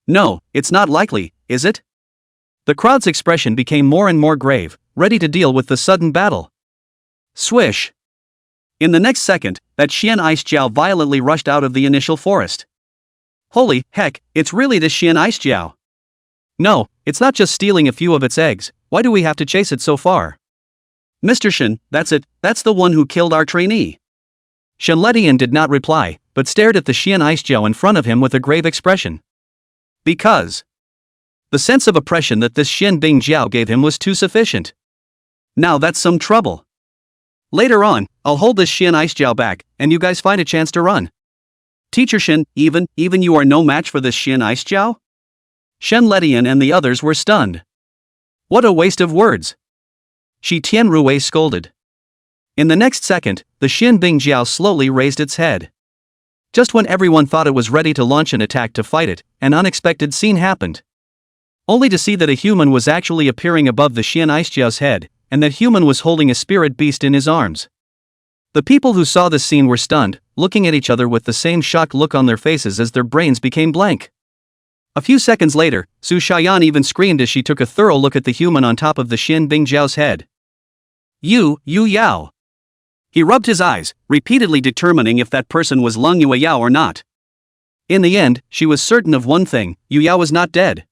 No, it's not likely, is it? The crowd's expression became more and more grave, ready to deal with the sudden battle. Swish! In the next second, that Xian Icejiao violently rushed out of the initial forest. Holy heck, it's really the Xian Icejiao. No, it's not just stealing a few of its eggs, why do we have to chase it so far? Mr. Shen, that's it, that's the one who killed our trainee. Shenletian did not reply, but stared at the Xian Icejiao in front of him with a grave expression. Because the sense of oppression that this Xian Bingjiao gave him was too sufficient. Now that's some trouble. Later on, I'll hold this Xian Icejiao back, and you guys find a chance to run. Teacher Shen, even you are no match for this Xian Icejiao? Shenletian and the others were stunned. What a waste of words. Shi Tianrui scolded. In the next second, the Xian Bingjiao slowly raised its head. Just when everyone thought it was ready to launch an attack to fight it, an unexpected scene happened. Only to see that a human was actually appearing above the Xian Icejiao's head, and that human was holding a spirit beast in his arms. The people who saw this scene were stunned, looking at each other with the same shocked look on their faces as their brains became blank. A few seconds later, Su Xian even screamed as she took a thorough look at the human on top of the Xian Bingjiao's head. Yu Yao. He rubbed his eyes, repeatedly determining if that person was Lung Yueyao or not. In the end, she was certain of one thing, Yu Yao was not dead.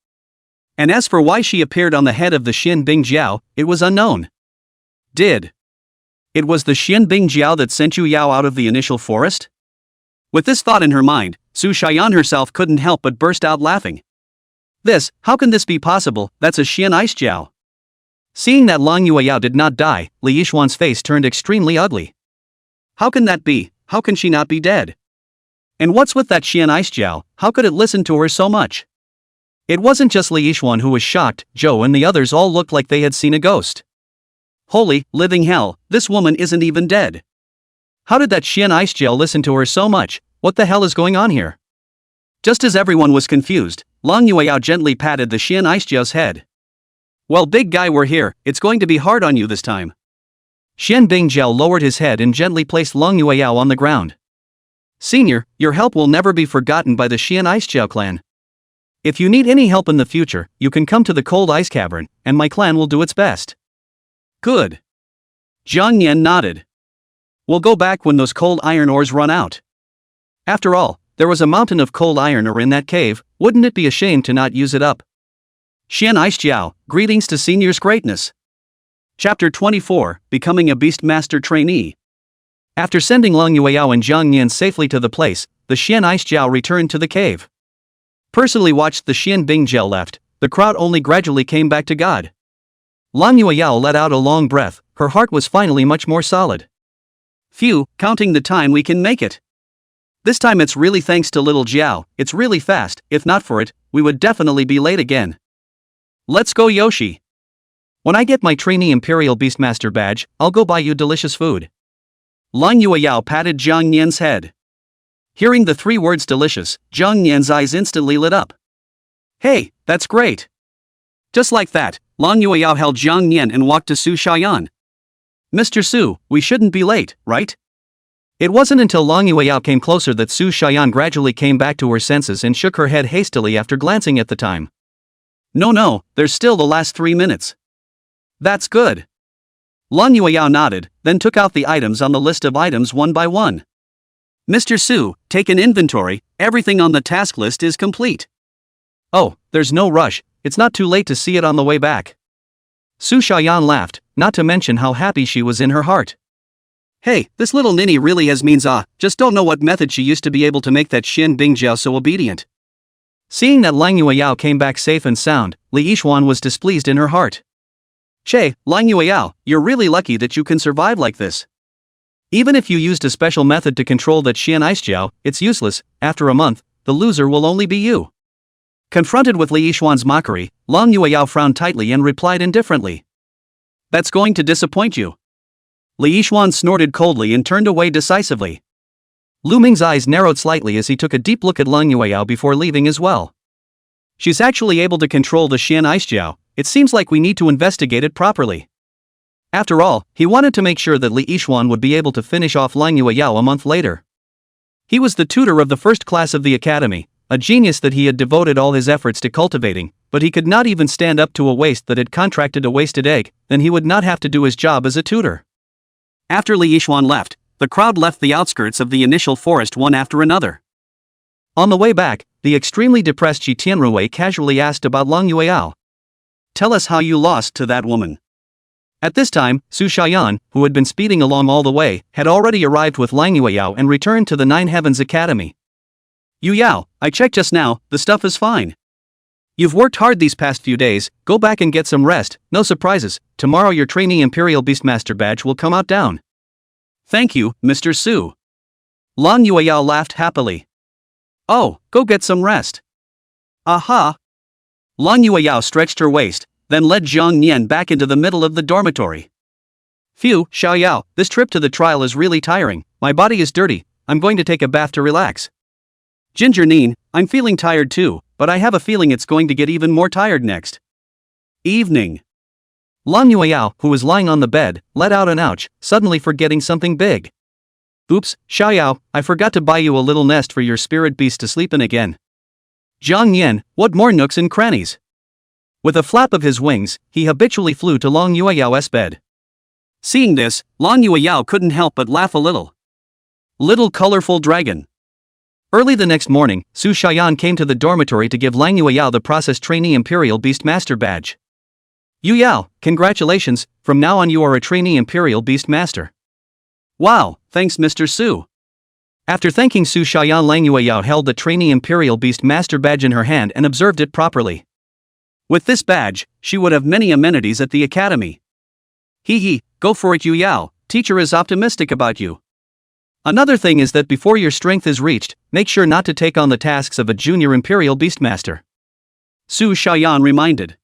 And as for why she appeared on the head of the Xian Bingjiao, it was unknown. It was the Xian Bingjiao that sent Yu Yao out of the initial forest? With this thought in her mind, Su Xian herself couldn't help but burst out laughing. How can this be possible? That's a Xian Ice Jiao. Seeing that Lang Yueyao did not die, Li Yixuan's face turned extremely ugly. How can that be? How can she not be dead? And what's with that Xian Ice Jiao? How could it listen to her so much? It wasn't just Li Yixuan who was shocked. Zhou and the others all looked like they had seen a ghost. Holy, living hell, this woman isn't even dead. How did that Xian Ice Jiao listen to her so much? What the hell is going on here? Just as everyone was confused, Lang Yueyao gently patted the Xian Ice Jiao's head. Well, big guy, we're here, it's going to be hard on you this time. Xian Bingjiao lowered his head and gently placed Lang Yueyao on the ground. Senior, your help will never be forgotten by the Xian Ice Jiao clan. If you need any help in the future, you can come to the Cold Ice Cavern, and my clan will do its best. Good. Jang Yan nodded. We'll go back when those cold iron ores run out. After all, there was a mountain of cold iron ore in that cave, wouldn't it be a shame to not use it up? Xian Ice Jiao, greetings to Senior's greatness. Chapter 24, Becoming a Beastmaster Trainee. After sending Lang Yueyao and Jang Yan safely to the place, the Xian Ice Jiao returned to the cave. Personally watched the Xian Bingjiao left, the crowd only gradually came back to God. Lang Yueyao let out a long breath, her heart was finally much more solid. Phew, counting the time we can make it. This time it's really thanks to little Jiao, it's really fast, if not for it, we would definitely be late again. Let's go, Yoshi. When I get my trainee Imperial Beastmaster badge, I'll go buy you delicious food. Lang Yueyao patted Jang Yan's head. Hearing the three words delicious, Jang Yan's eyes instantly lit up. Hey, that's great. Just like that, Lang Yueyao held Jang Yan and walked to Su Xian. Mr. Su, we shouldn't be late, right? It wasn't until Lang Yueyao came closer that Su Xian gradually came back to her senses and shook her head hastily after glancing at the time. No, there's still the last 3 minutes. That's good. Lang Yueyao nodded, then took out the items on the list of items one by one. Mr. Su, take an inventory, everything on the task list is complete. Oh, there's no rush, it's not too late to see it on the way back. Su Xian laughed, not to mention how happy she was in her heart. Hey, this little ninny really has means just don't know what method she used to be able to make that Xian Bingjiao so obedient. Seeing that Lang Yueyao came back safe and sound, Li Yixuan was displeased in her heart. Che, Lang Yueyao, you're really lucky that you can survive like this. Even if you used a special method to control that Xian Ice Jiao, it's useless. After a month, the loser will only be you. Confronted with Li Yixuan's mockery, Lang Yueyao frowned tightly and replied indifferently. That's going to disappoint you. Li Yixuan snorted coldly and turned away decisively. Lu Ming's eyes narrowed slightly as he took a deep look at Lang Yueyao before leaving as well. She's actually able to control the Xian Ice Jiao, it seems like we need to investigate it properly. After all, he wanted to make sure that Li Yixuan would be able to finish off Lang Yueyao a month later. He was the tutor of the first class of the academy, a genius that he had devoted all his efforts to cultivating, but he could not even stand up to a waste that had contracted a wasted egg, then he would not have to do his job as a tutor. After Li Yixuan left, the crowd left the outskirts of the initial forest one after another. On the way back, the extremely depressed Shi Tianruwei casually asked about Lang Yueyao. Tell us how you lost to that woman. At this time, Su Xian, who had been speeding along all the way, had already arrived with Lang Yueyao and returned to the Nine Heavens Academy. Yu Yao, I checked just now, the stuff is fine. You've worked hard these past few days, go back and get some rest, no surprises, tomorrow your trainee Imperial Beastmaster badge will come out down. Thank you, Mr. Su. Lang Yueyao laughed happily. Oh, go get some rest. Aha! Lang Yueyao stretched her waist, then led Jang Yan back into the middle of the dormitory. Phew, Xiaoyao, this trip to the trial is really tiring, my body is dirty, I'm going to take a bath to relax. Ginger Neen, I'm feeling tired too, but I have a feeling it's going to get even more tired next. Evening. Lang Yueyao, who was lying on the bed, let out an ouch, suddenly forgetting something big. Oops, Xiaoyao, I forgot to buy you a little nest for your spirit beast to sleep in again. Jang Yan, what more nooks and crannies? With a flap of his wings, he habitually flew to Lang Yueyao's bed. Seeing this, Lang Yueyao couldn't help but laugh a little. Little colorful dragon. Early the next morning, Su Xian came to the dormitory to give Lang Yueyao the process trainee Imperial Beastmaster badge. Yu Yao, congratulations, from now on you are a trainee Imperial Beastmaster. Wow, thanks Mr. Su. After thanking Su Xiaoyan, Lang Yueyao held the trainee Imperial Beast Master badge in her hand and observed it properly. With this badge, she would have many amenities at the academy. Hee, go for it, Yu Yao, teacher is optimistic about you. Another thing is that before your strength is reached, make sure not to take on the tasks of a junior Imperial Beastmaster. Su Xiaoyan reminded.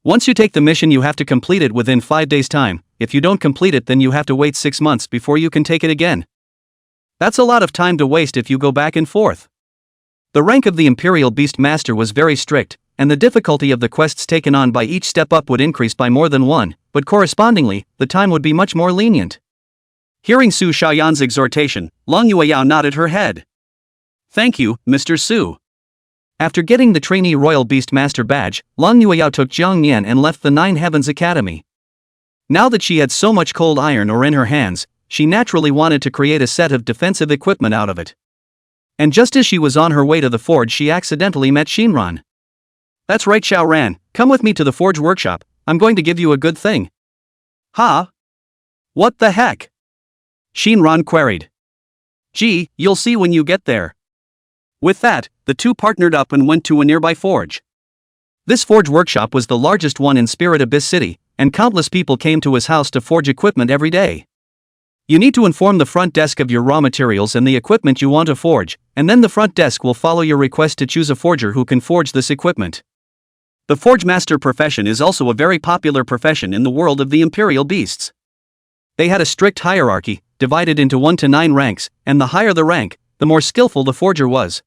Once you take the mission, you have to complete it within 5 days' time. If you don't complete it, then you have to wait 6 months before you can take it again. That's a lot of time to waste if you go back and forth. The rank of the Imperial Beastmaster was very strict, and the difficulty of the quests taken on by each step up would increase by more than 1, but correspondingly, the time would be much more lenient. Hearing Su Xiaoyan's exhortation, Lang Yueyao nodded her head. Thank you, Mr. Su. After getting the trainee Royal Beastmaster badge, Lang Yueyao took Jang Yan and left the Nine Heavens Academy. Now that she had so much cold iron ore in her hands, she naturally wanted to create a set of defensive equipment out of it. And just as she was on her way to the forge, she accidentally met Shinran. That's right, Xiaoran, come with me to the forge workshop, I'm going to give you a good thing. Huh? What the heck? Shinran queried. Gee, you'll see when you get there. With that, the two partnered up and went to a nearby forge. This forge workshop was the largest one in Spirit Abyss City, and countless people came to his house to forge equipment every day. You need to inform the front desk of your raw materials and the equipment you want to forge, and then the front desk will follow your request to choose a forger who can forge this equipment. The forge master profession is also a very popular profession in the world of the Imperial Beasts. They had a strict hierarchy, divided into 1 to 9 ranks, and the higher the rank, the more skillful the forger was.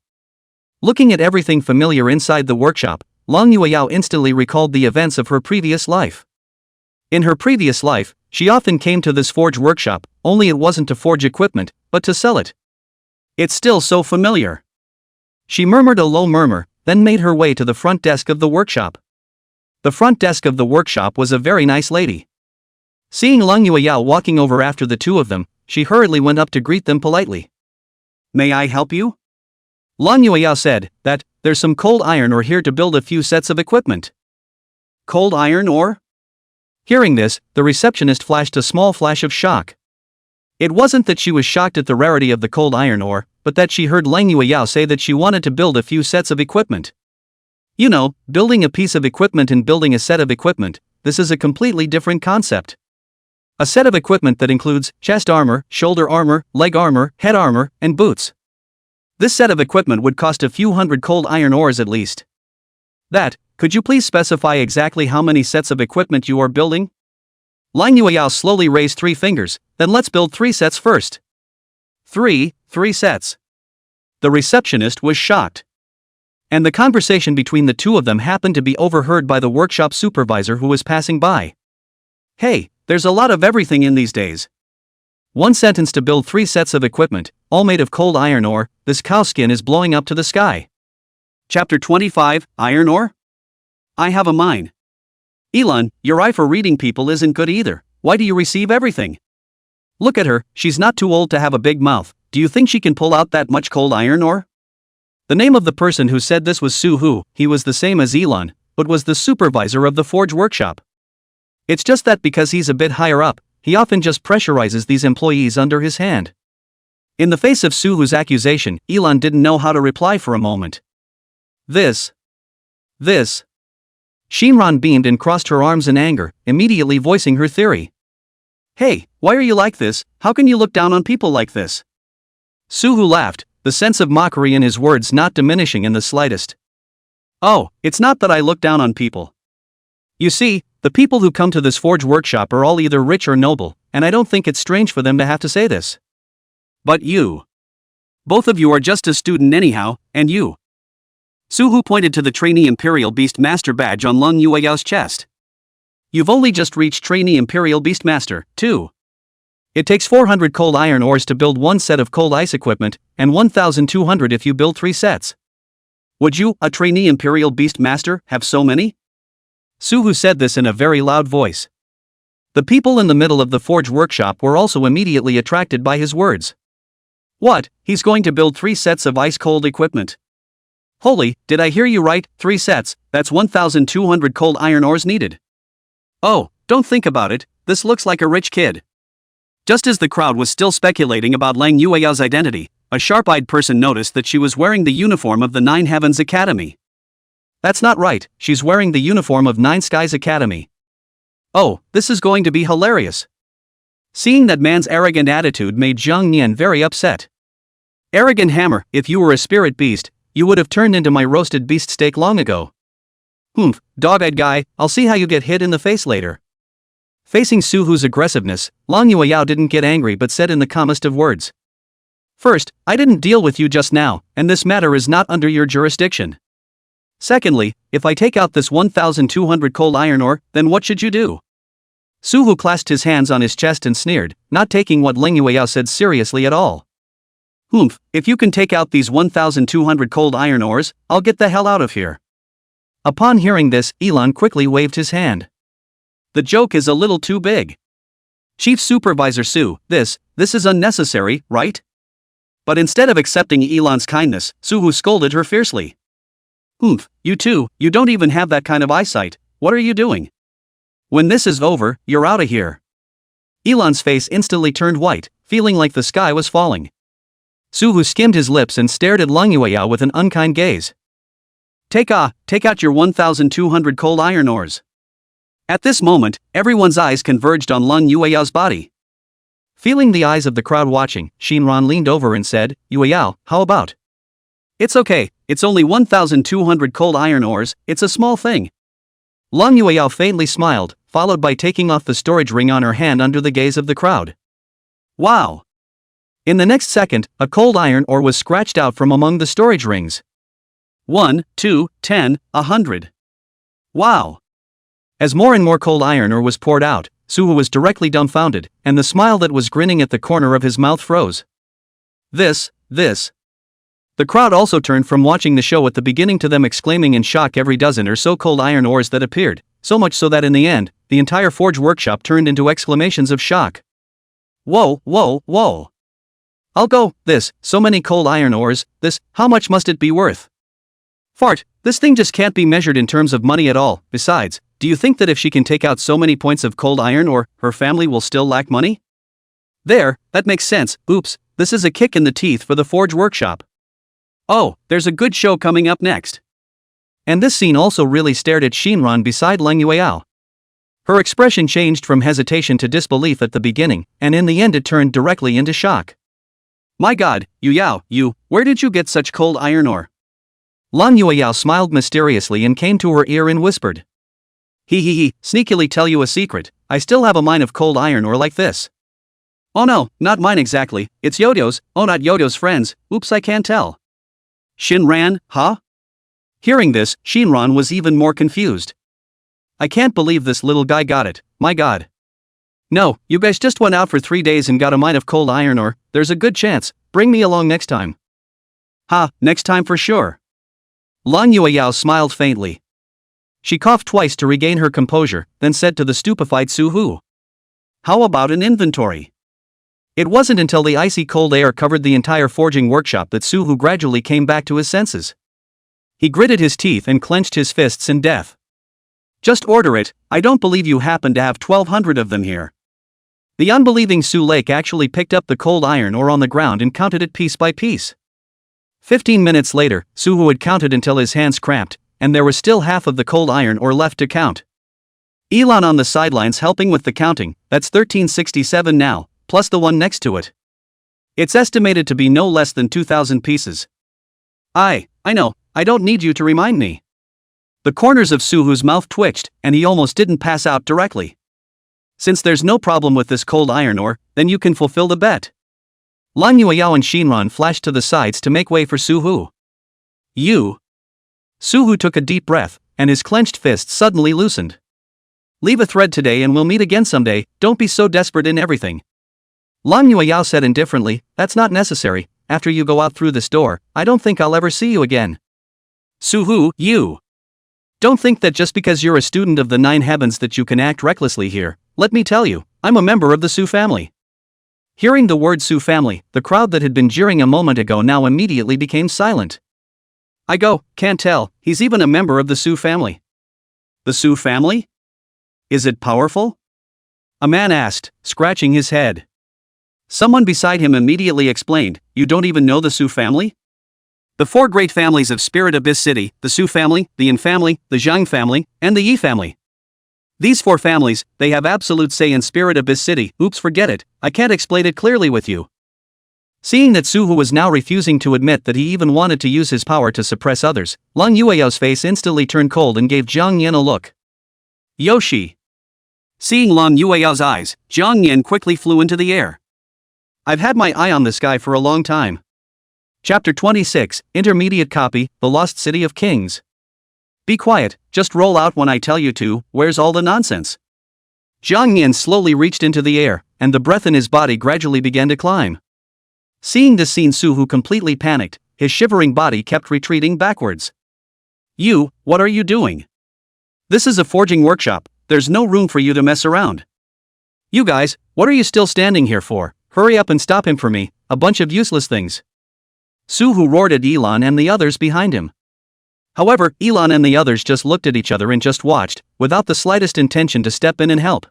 Looking at everything familiar inside the workshop, Lang Yueyao instantly recalled the events of her previous life. In her previous life, she often came to this forge workshop, only it wasn't to forge equipment, but to sell it. It's still so familiar. She murmured a low murmur, then made her way to the front desk of the workshop. The front desk of the workshop was a very nice lady. Seeing Lang Yueyao walking over after the two of them, she hurriedly went up to greet them politely. May I help you? Lang Yueyao said that there's some cold iron ore here to build a few sets of equipment. Cold iron ore? Hearing this, the receptionist flashed a small flash of shock. It wasn't that she was shocked at the rarity of the cold iron ore, but that she heard Lang Yueyao say that she wanted to build a few sets of equipment. You know, building a piece of equipment and building a set of equipment, this is a completely different concept. A set of equipment that includes chest armor, shoulder armor, leg armor, head armor, and boots. This set of equipment would cost a few hundred cold iron ores at least. Could you please specify exactly how many sets of equipment you are building? Lang Yueyao slowly raised 3 fingers, then let's build 3 sets first. 3 sets. The receptionist was shocked. And the conversation between the two of them happened to be overheard by the workshop supervisor who was passing by. Hey, there's a lot of everything in these days. 1 sentence to build 3 sets of equipment, all made of cold iron ore, this cow skin is blowing up to the sky. Chapter 25, Iron Ore? I have a mine. Elon, your eye for reading people isn't good either, why do you receive everything? Look at her, she's not too old to have a big mouth, do you think she can pull out that much cold iron ore? The name of the person who said this was Su Hu, he was the same as Elon, but was the supervisor of the forge workshop. It's just that because he's a bit higher up, he often just pressurizes these employees under his hand. In the face of Su Hu's accusation, Elon didn't know how to reply for a moment. This. Shinran beamed and crossed her arms in anger, immediately voicing her theory. Hey, why are you like this, how can you look down on people like this? Su Hu laughed, the sense of mockery in his words not diminishing in the slightest. Oh, it's not that I look down on people. You see, the people who come to this forge workshop are all either rich or noble, and I don't think it's strange for them to have to say this. But you. Both of you are just a student anyhow, and you. Su Hu pointed to the trainee Imperial Beast Master badge on Lang Yueyao's chest. You've only just reached trainee Imperial Beast Master, too. It takes 400 cold iron ores to build 1 set of cold ice equipment, and 1,200 if you build 3 sets. Would you, a trainee Imperial Beast Master, have so many? Su Hu said this in a very loud voice. The people in the middle of the forge workshop were also immediately attracted by his words. What, he's going to build 3 sets of ice-cold equipment? Holy, did I hear you right, 3 sets, that's 1,200 cold iron ores needed. Oh, don't think about it, this looks like a rich kid. Just as the crowd was still speculating about Lang Yueyao's identity, a sharp-eyed person noticed that she was wearing the uniform of the Nine Heavens Academy. That's not right, she's wearing the uniform of Nine Skies Academy. Oh, this is going to be hilarious. Seeing that man's arrogant attitude made Jang Yan very upset. Arrogant hammer, if you were a spirit beast, you would have turned into my roasted beast steak long ago. Humph, dog-eyed guy, I'll see how you get hit in the face later. Facing Suhu's aggressiveness, Lang Yueyao didn't get angry but said in the calmest of words. First, I didn't deal with you just now, and this matter is not under your jurisdiction. Secondly, if I take out this 1,200 cold iron ore, then what should you do? Suhu clasped his hands on his chest and sneered, not taking what Lang Yueyao said seriously at all. Humph, if you can take out these 1,200 cold iron ores, I'll get the hell out of here. Upon hearing this, Elon quickly waved his hand. The joke is a little too big. Chief Supervisor Su, this is unnecessary, right? But instead of accepting Elon's kindness, Suhu scolded her fiercely. Humph, you two, you don't even have that kind of eyesight, what are you doing? When this is over, you're out of here. Elon's face instantly turned white, feeling like the sky was falling. Suhu skimmed his lips and stared at Lang Yueyao with an unkind gaze. Take out your 1,200 cold iron ores. At this moment, everyone's eyes converged on Lang Yueyao's body. Feeling the eyes of the crowd watching, Shinran leaned over and said, Yueyao, how about? It's okay, it's only 1,200 cold iron ores, it's a small thing. Lang Yueyao faintly smiled, followed by taking off the storage ring on her hand under the gaze of the crowd. Wow! In the next second, a cold iron ore was scratched out from among the storage rings. 1, 2, 10, 100. Wow! As more and more cold iron ore was poured out, Suhu was directly dumbfounded, and the smile that was grinning at the corner of his mouth froze. This. The crowd also turned from watching the show at the beginning to them exclaiming in shock every dozen or so cold iron ores that appeared, so much so that in the end, the entire forge workshop turned into exclamations of shock. Whoa! I'll go, so many cold iron ores, how much must it be worth? Fart, this thing just can't be measured in terms of money at all, besides, do you think that if she can take out so many points of cold iron ore, her family will still lack money? There, that makes sense, oops, this is a kick in the teeth for the forge workshop. Oh, there's a good show coming up next. And this scene also really stared at Shinran beside Lang Yueyao. Her expression changed from hesitation to disbelief at the beginning, and in the end it turned directly into shock. My god, Yueyao, where did you get such cold iron ore? Lang Yueyao smiled mysteriously and came to her ear and whispered. Sneakily tell you a secret, I still have a mine of cold iron ore like this. Oh no, not mine exactly, it's Yodo's, oh not Yodo's friends, oops I can't tell. Shinran, huh? Hearing this, Shinran was even more confused. I can't believe this little guy got it, my god. No, you guys just went out for 3 days and got a mine of cold iron ore, there's a good chance, bring me along next time. Next time for sure. Lang Yueyao smiled faintly. She coughed twice to regain her composure, then said to the stupefied Suhu. How about an inventory? It wasn't until the icy cold air covered the entire forging workshop that Suhu gradually came back to his senses. He gritted his teeth and clenched his fists in death. Just order it, I don't believe you happen to have 1,200 of them here. The unbelieving Su Lake actually picked up the cold iron ore on the ground and counted it piece by piece. 15 minutes later, Suhu had counted until his hands cramped, and there was still half of the cold iron ore left to count. Elon on the sidelines helping with the counting, that's 1367 now, plus the one next to it. It's estimated to be no less than 2,000 pieces. I know, I don't need you to remind me. The corners of Suhu's mouth twitched, and he almost didn't pass out directly. Since there's no problem with this cold iron ore, then you can fulfill the bet. Lang Yueyao and Shinran flashed to the sides to make way for Suhu. You. Suhu took a deep breath, and his clenched fist suddenly loosened. Leave a thread today and we'll meet again someday, don't be so desperate in everything. Lang Yueyao said indifferently, that's not necessary, after you go out through this door, I don't think I'll ever see you again. Suhu, you. Don't think that just because you're a student of the Nine Heavens that you can act recklessly here, let me tell you, I'm a member of the Su family. Hearing the word Su family, the crowd that had been jeering a moment ago now immediately became silent. Can't tell, he's even a member of the Su family. The Su family? Is it powerful? A man asked, scratching his head. Someone beside him immediately explained, "You don't even know the Su family?" The four great families of Spirit Abyss City, the Su family, the Yin family, the Zhang family, and the Yi family. These four families, they have absolute say in Spirit Abyss City. Oops, forget it, I can't explain it clearly with you. Seeing that Suhu was now refusing to admit that he even wanted to use his power to suppress others, Lang Yueyao's face instantly turned cold and gave Jang Yan a look. Yoshi. Seeing Lang Yueyao's eyes, Jang Yan quickly flew into the air. I've had my eye on this guy for a long time. Chapter 26, Intermediate Copy, The Lost City of Kings. Be quiet, just roll out when I tell you to. Where's all the nonsense? Jang Yan slowly reached into the air, and the breath in his body gradually began to climb. Seeing this scene, Suhu completely panicked, his shivering body kept retreating backwards. You, what are you doing? This is a forging workshop, there's no room for you to mess around. You guys, what are you still standing here for? Hurry up and stop him for me, a bunch of useless things. Suhu roared at Elan and the others behind him. However, Elan and the others just looked at each other and just watched, without the slightest intention to step in and help.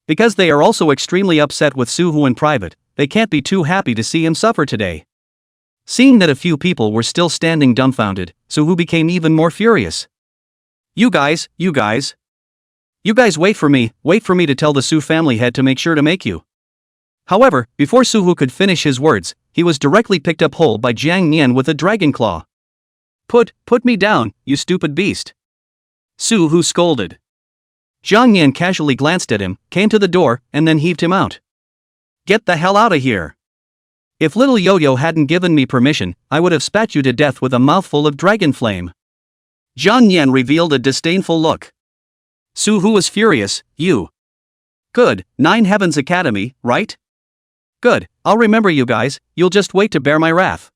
Because they are also extremely upset with Suhu in private, they can't be too happy to see him suffer today. Seeing that a few people were still standing dumbfounded, Suhu became even more furious. You guys wait for me to tell the Su family head to make sure to make you. However, before Suhu could finish his words, he was directly picked up whole by Jang Yan with a dragon claw. Put me down, you stupid beast. Suhu scolded. Jang Yan casually glanced at him, came to the door, and then heaved him out. Get the hell out of here. If little Yo-Yo hadn't given me permission, I would have spat you to death with a mouthful of dragon flame. Jang Yan revealed a disdainful look. Suhu was furious. You. Good, 9 Heavens Academy, right? Good, I'll remember you guys, you'll just wait to bear my wrath.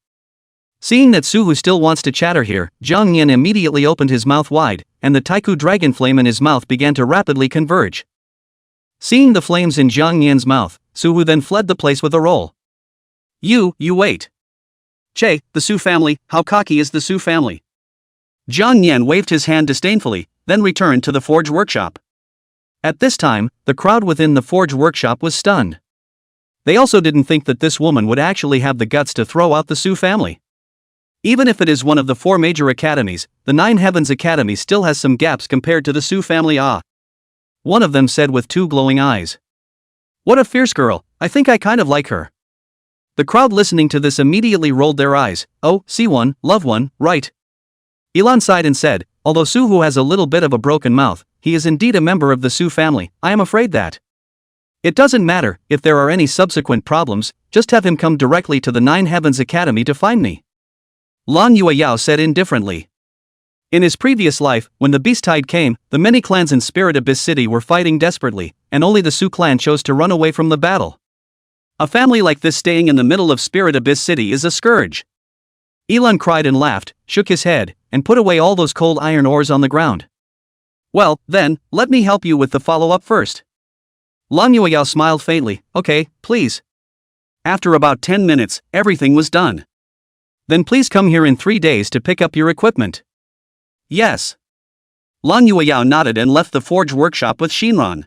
Seeing that Suhu still wants to chatter here, Jang Yan immediately opened his mouth wide, and the Taiku dragon flame in his mouth began to rapidly converge. Seeing the flames in Jang Yan's mouth, Suhu then fled the place with a roll. You wait. Che, the Su family, how cocky is the Su family? Jang Yan waved his hand disdainfully, then returned to the forge workshop. At this time, the crowd within the forge workshop was stunned. They also didn't think that this woman would actually have the guts to throw out the Su family. Even if it is one of the 4 major academies, the 9 Heavens Academy still has some gaps compared to the Su family. One of them said with 2 glowing eyes. What a fierce girl, I think I kind of like her. The crowd listening to this immediately rolled their eyes. Oh, see one, love one, right? Elan sighed and said, although Suhu has a little bit of a broken mouth, he is indeed a member of the Su family. I am afraid that it doesn't matter if there are any subsequent problems, just have him come directly to the 9 Heavens Academy to find me. Lan Yueyao said indifferently. In his previous life, when the Beast Tide came, the many clans in Spirit Abyss City were fighting desperately, and only the Su clan chose to run away from the battle. A family like this staying in the middle of Spirit Abyss City is a scourge. Elan cried and laughed, shook his head, and put away all those cold iron ores on the ground. Well, then, let me help you with the follow-up first. Lan Yueyao smiled faintly. Okay, please. After about 10 minutes, everything was done. Then please come here in 3 days to pick up your equipment. Yes. Lan Yueyao nodded and left the forge workshop with Shinran.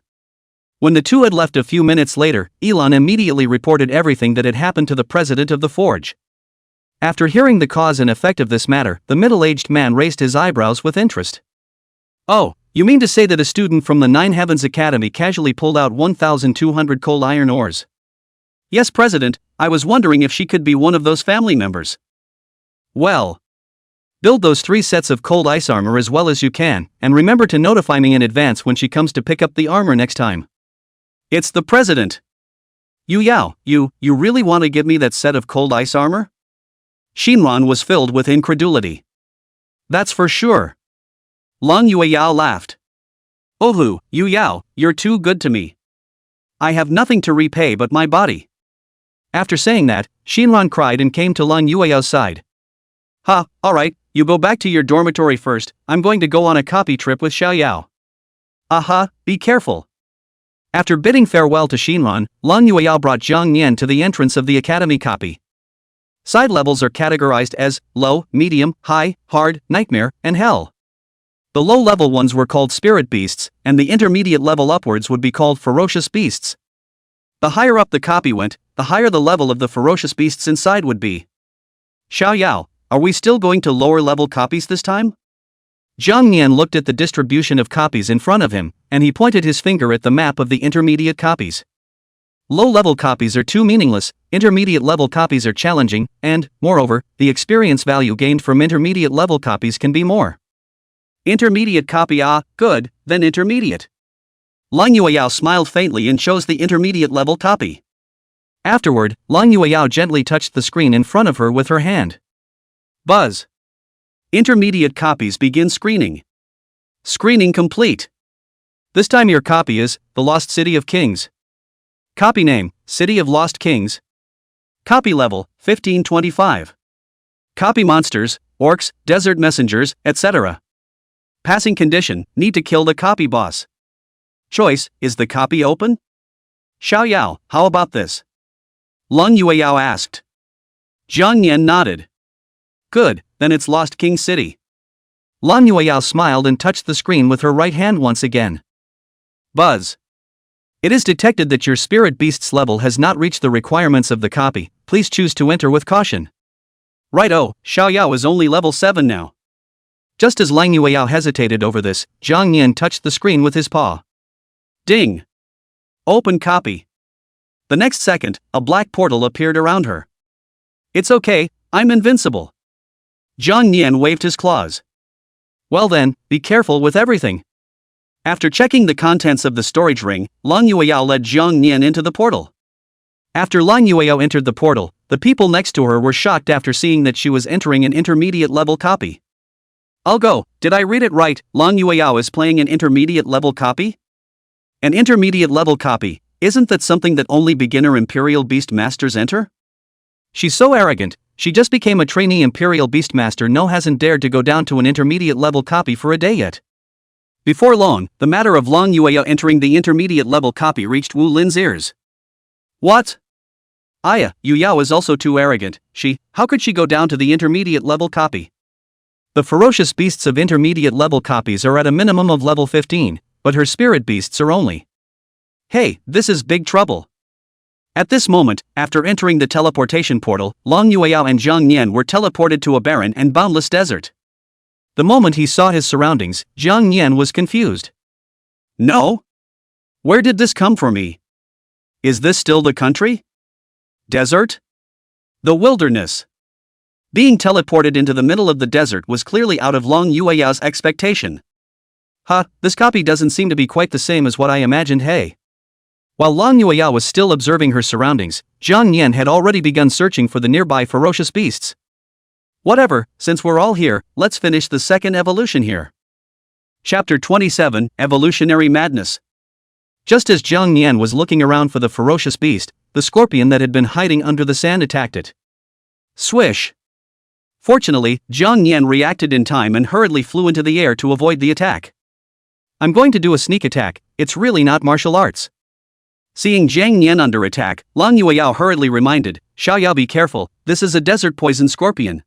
When the two had left a few minutes later, Elan immediately reported everything that had happened to the president of the forge. After hearing the cause and effect of this matter, the middle-aged man raised his eyebrows with interest. Oh, you mean to say that a student from the 9 Heavens Academy casually pulled out 1,200 cold iron ores? Yes, President, I was wondering if she could be one of those family members. Well, build those 3 sets of cold ice armor as well as you can, and remember to notify me in advance when she comes to pick up the armor next time. It's the President. Yu Yao, you really want to give me that set of cold ice armor? Shinran was filled with incredulity. That's for sure. Lan Yueyao laughed. Ohu, Yu Yao, you're too good to me. I have nothing to repay but my body. After saying that, Shinran cried and came to Lan Yueyao's side. Ha, alright, you go back to your dormitory first, I'm going to go on a copy trip with Xiaoyao. Aha, be careful. After bidding farewell to Shinran, Lan Yueyao brought Jang Yan to the entrance of the academy copy. Side levels are categorized as low, medium, high, hard, nightmare, and hell. The low-level ones were called spirit beasts, and the intermediate level upwards would be called ferocious beasts. The higher up the copy went, the higher the level of the ferocious beasts inside would be. Xiao Yao, are we still going to lower level copies this time? Jang Yan looked at the distribution of copies in front of him, and he pointed his finger at the map of the intermediate copies. Low-level copies are too meaningless, intermediate-level copies are challenging, and, moreover, the experience value gained from intermediate-level copies can be more. Intermediate copy, good, then intermediate. Lang Yueyao smiled faintly and chose the intermediate-level copy. Afterward, Lang Yueyao gently touched the screen in front of her with her hand. Buzz. Intermediate copies begin screening. Screening complete. This time your copy is The Lost City of Kings. Copy name, City of Lost Kings. Copy level, 1525. Copy monsters, orcs, desert messengers, etc. Passing condition, need to kill the copy boss. Choice, is the copy open? Xiao Yao, how about this? Lang Yueyao asked. Jang Yan nodded. Good, then it's Lost King City. Lang Yueyao smiled and touched the screen with her right hand once again. Buzz. It is detected that your spirit beast's level has not reached the requirements of the copy, please choose to enter with caution. Right-o, Xiao Yao is only level 7 now. Just as Lang Yueyao hesitated over this, Jang Yan touched the screen with his paw. Ding! Open copy. The next second, a black portal appeared around her. It's okay, I'm invincible. Jang Yan waved his claws. Well then, be careful with everything. After checking the contents of the storage ring, Lang Yueyao led Jang Yan into the portal. After Lang Yueyao entered the portal, the people next to her were shocked after seeing that she was entering an intermediate level copy. I'll go, did I read it right? Lang Yueyao is playing an intermediate level copy? An intermediate level copy, isn't that something that only beginner Imperial Beast Masters enter? She's so arrogant, she just became a trainee Imperial Beast Master no hasn't dared to go down to an intermediate level copy for a day yet. Before long, the matter of Lang Yueyao entering the intermediate level copy reached Wu Lin's ears. What? Aya, Yu Yao is also too arrogant, how could she go down to the intermediate level copy? The ferocious beasts of intermediate level copies are at a minimum of level 15, but her spirit beasts are only. Hey, this is big trouble. At this moment, after entering the teleportation portal, Lang Yueyao and Jang Yan were teleported to a barren and boundless desert. The moment he saw his surroundings, Jang Yan was confused. No? Where did this come for me? Is this still the country? Desert? The wilderness. Being teleported into the middle of the desert was clearly out of Lang Yueyao's expectation. This copy doesn't seem to be quite the same as what I imagined, hey. While Lang Yueyao was still observing her surroundings, Jang Yan had already begun searching for the nearby ferocious beasts. Whatever, since we're all here, let's finish the second evolution here. Chapter 27, Evolutionary Madness. Just as Jang Yan was looking around for the ferocious beast, the scorpion that had been hiding under the sand attacked it. Swish! Fortunately, Jang Yan reacted in time and hurriedly flew into the air to avoid the attack. I'm going to do a sneak attack, it's really not martial arts. Seeing Jang Yan under attack, Lang Yueyao hurriedly reminded, Xiao Yao, be careful, this is a desert poison scorpion.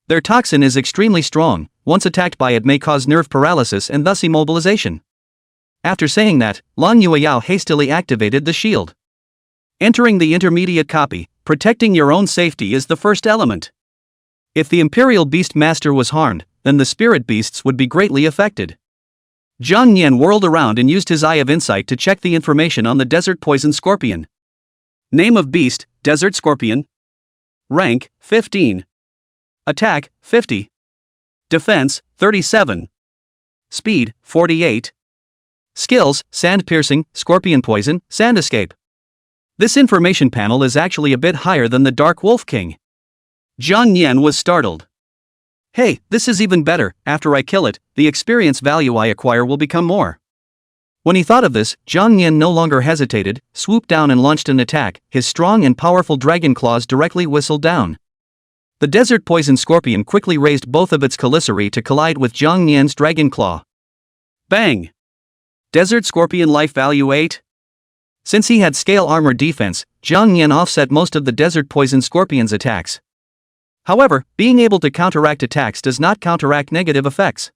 Their toxin is extremely strong, once attacked by it may cause nerve paralysis and thus immobilization. After saying that, Lang Yueyao hastily activated the shield. Entering the intermediate copy, protecting your own safety is the first element. If the Imperial Beast Master was harmed, then the spirit beasts would be greatly affected. Jang Yan whirled around and used his Eye of Insight to check the information on the desert poison scorpion. Name of beast, Desert Scorpion. Rank, 15. Attack, 50. Defense, 37. Speed, 48. Skills, Sand Piercing, Scorpion Poison, Sand Escape. This information panel is actually a bit higher than the Dark Wolf King. Jang Yan was startled. Hey, this is even better, after I kill it, the experience value I acquire will become more. When he thought of this, Jang Yan no longer hesitated, swooped down and launched an attack, his strong and powerful dragon claws directly whistled down. The desert poison scorpion quickly raised both of its chelicerae to collide with Jang Yan's dragon claw. Bang! Desert Scorpion life value 8. Since he had scale armor defense, Jang Yan offset most of the desert poison scorpion's attacks. However, being able to counteract attacks does not counteract negative effects.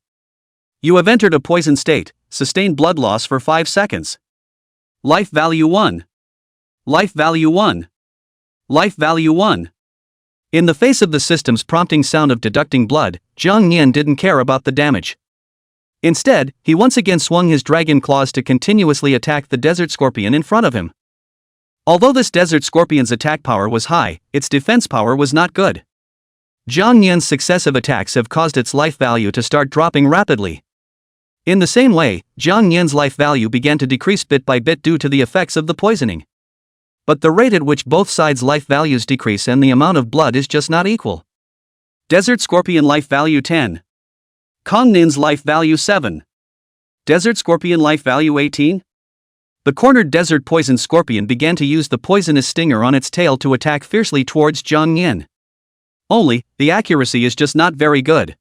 You have entered a poison state, sustain blood loss for 5 seconds. Life value 1. Life value 1. life value 1. In the face of the system's prompting sound of deducting blood, Jang Yan didn't care about the damage. Instead, he once again swung his dragon claws to continuously attack the desert scorpion in front of him. Although this desert scorpion's attack power was high, its defense power was not good. Jang Yan's successive attacks have caused its life value to start dropping rapidly. In the same way, Jang Yan's life value began to decrease bit by bit due to the effects of the poisoning. But the rate at which both sides' life values decrease and the amount of blood is just not equal. Desert Scorpion life value 10. Kong Nin's life value 7. Desert Scorpion life value 18. The cornered desert poison scorpion began to use the poisonous stinger on its tail to attack fiercely towards Jang Yan. Only, the accuracy is just not very good.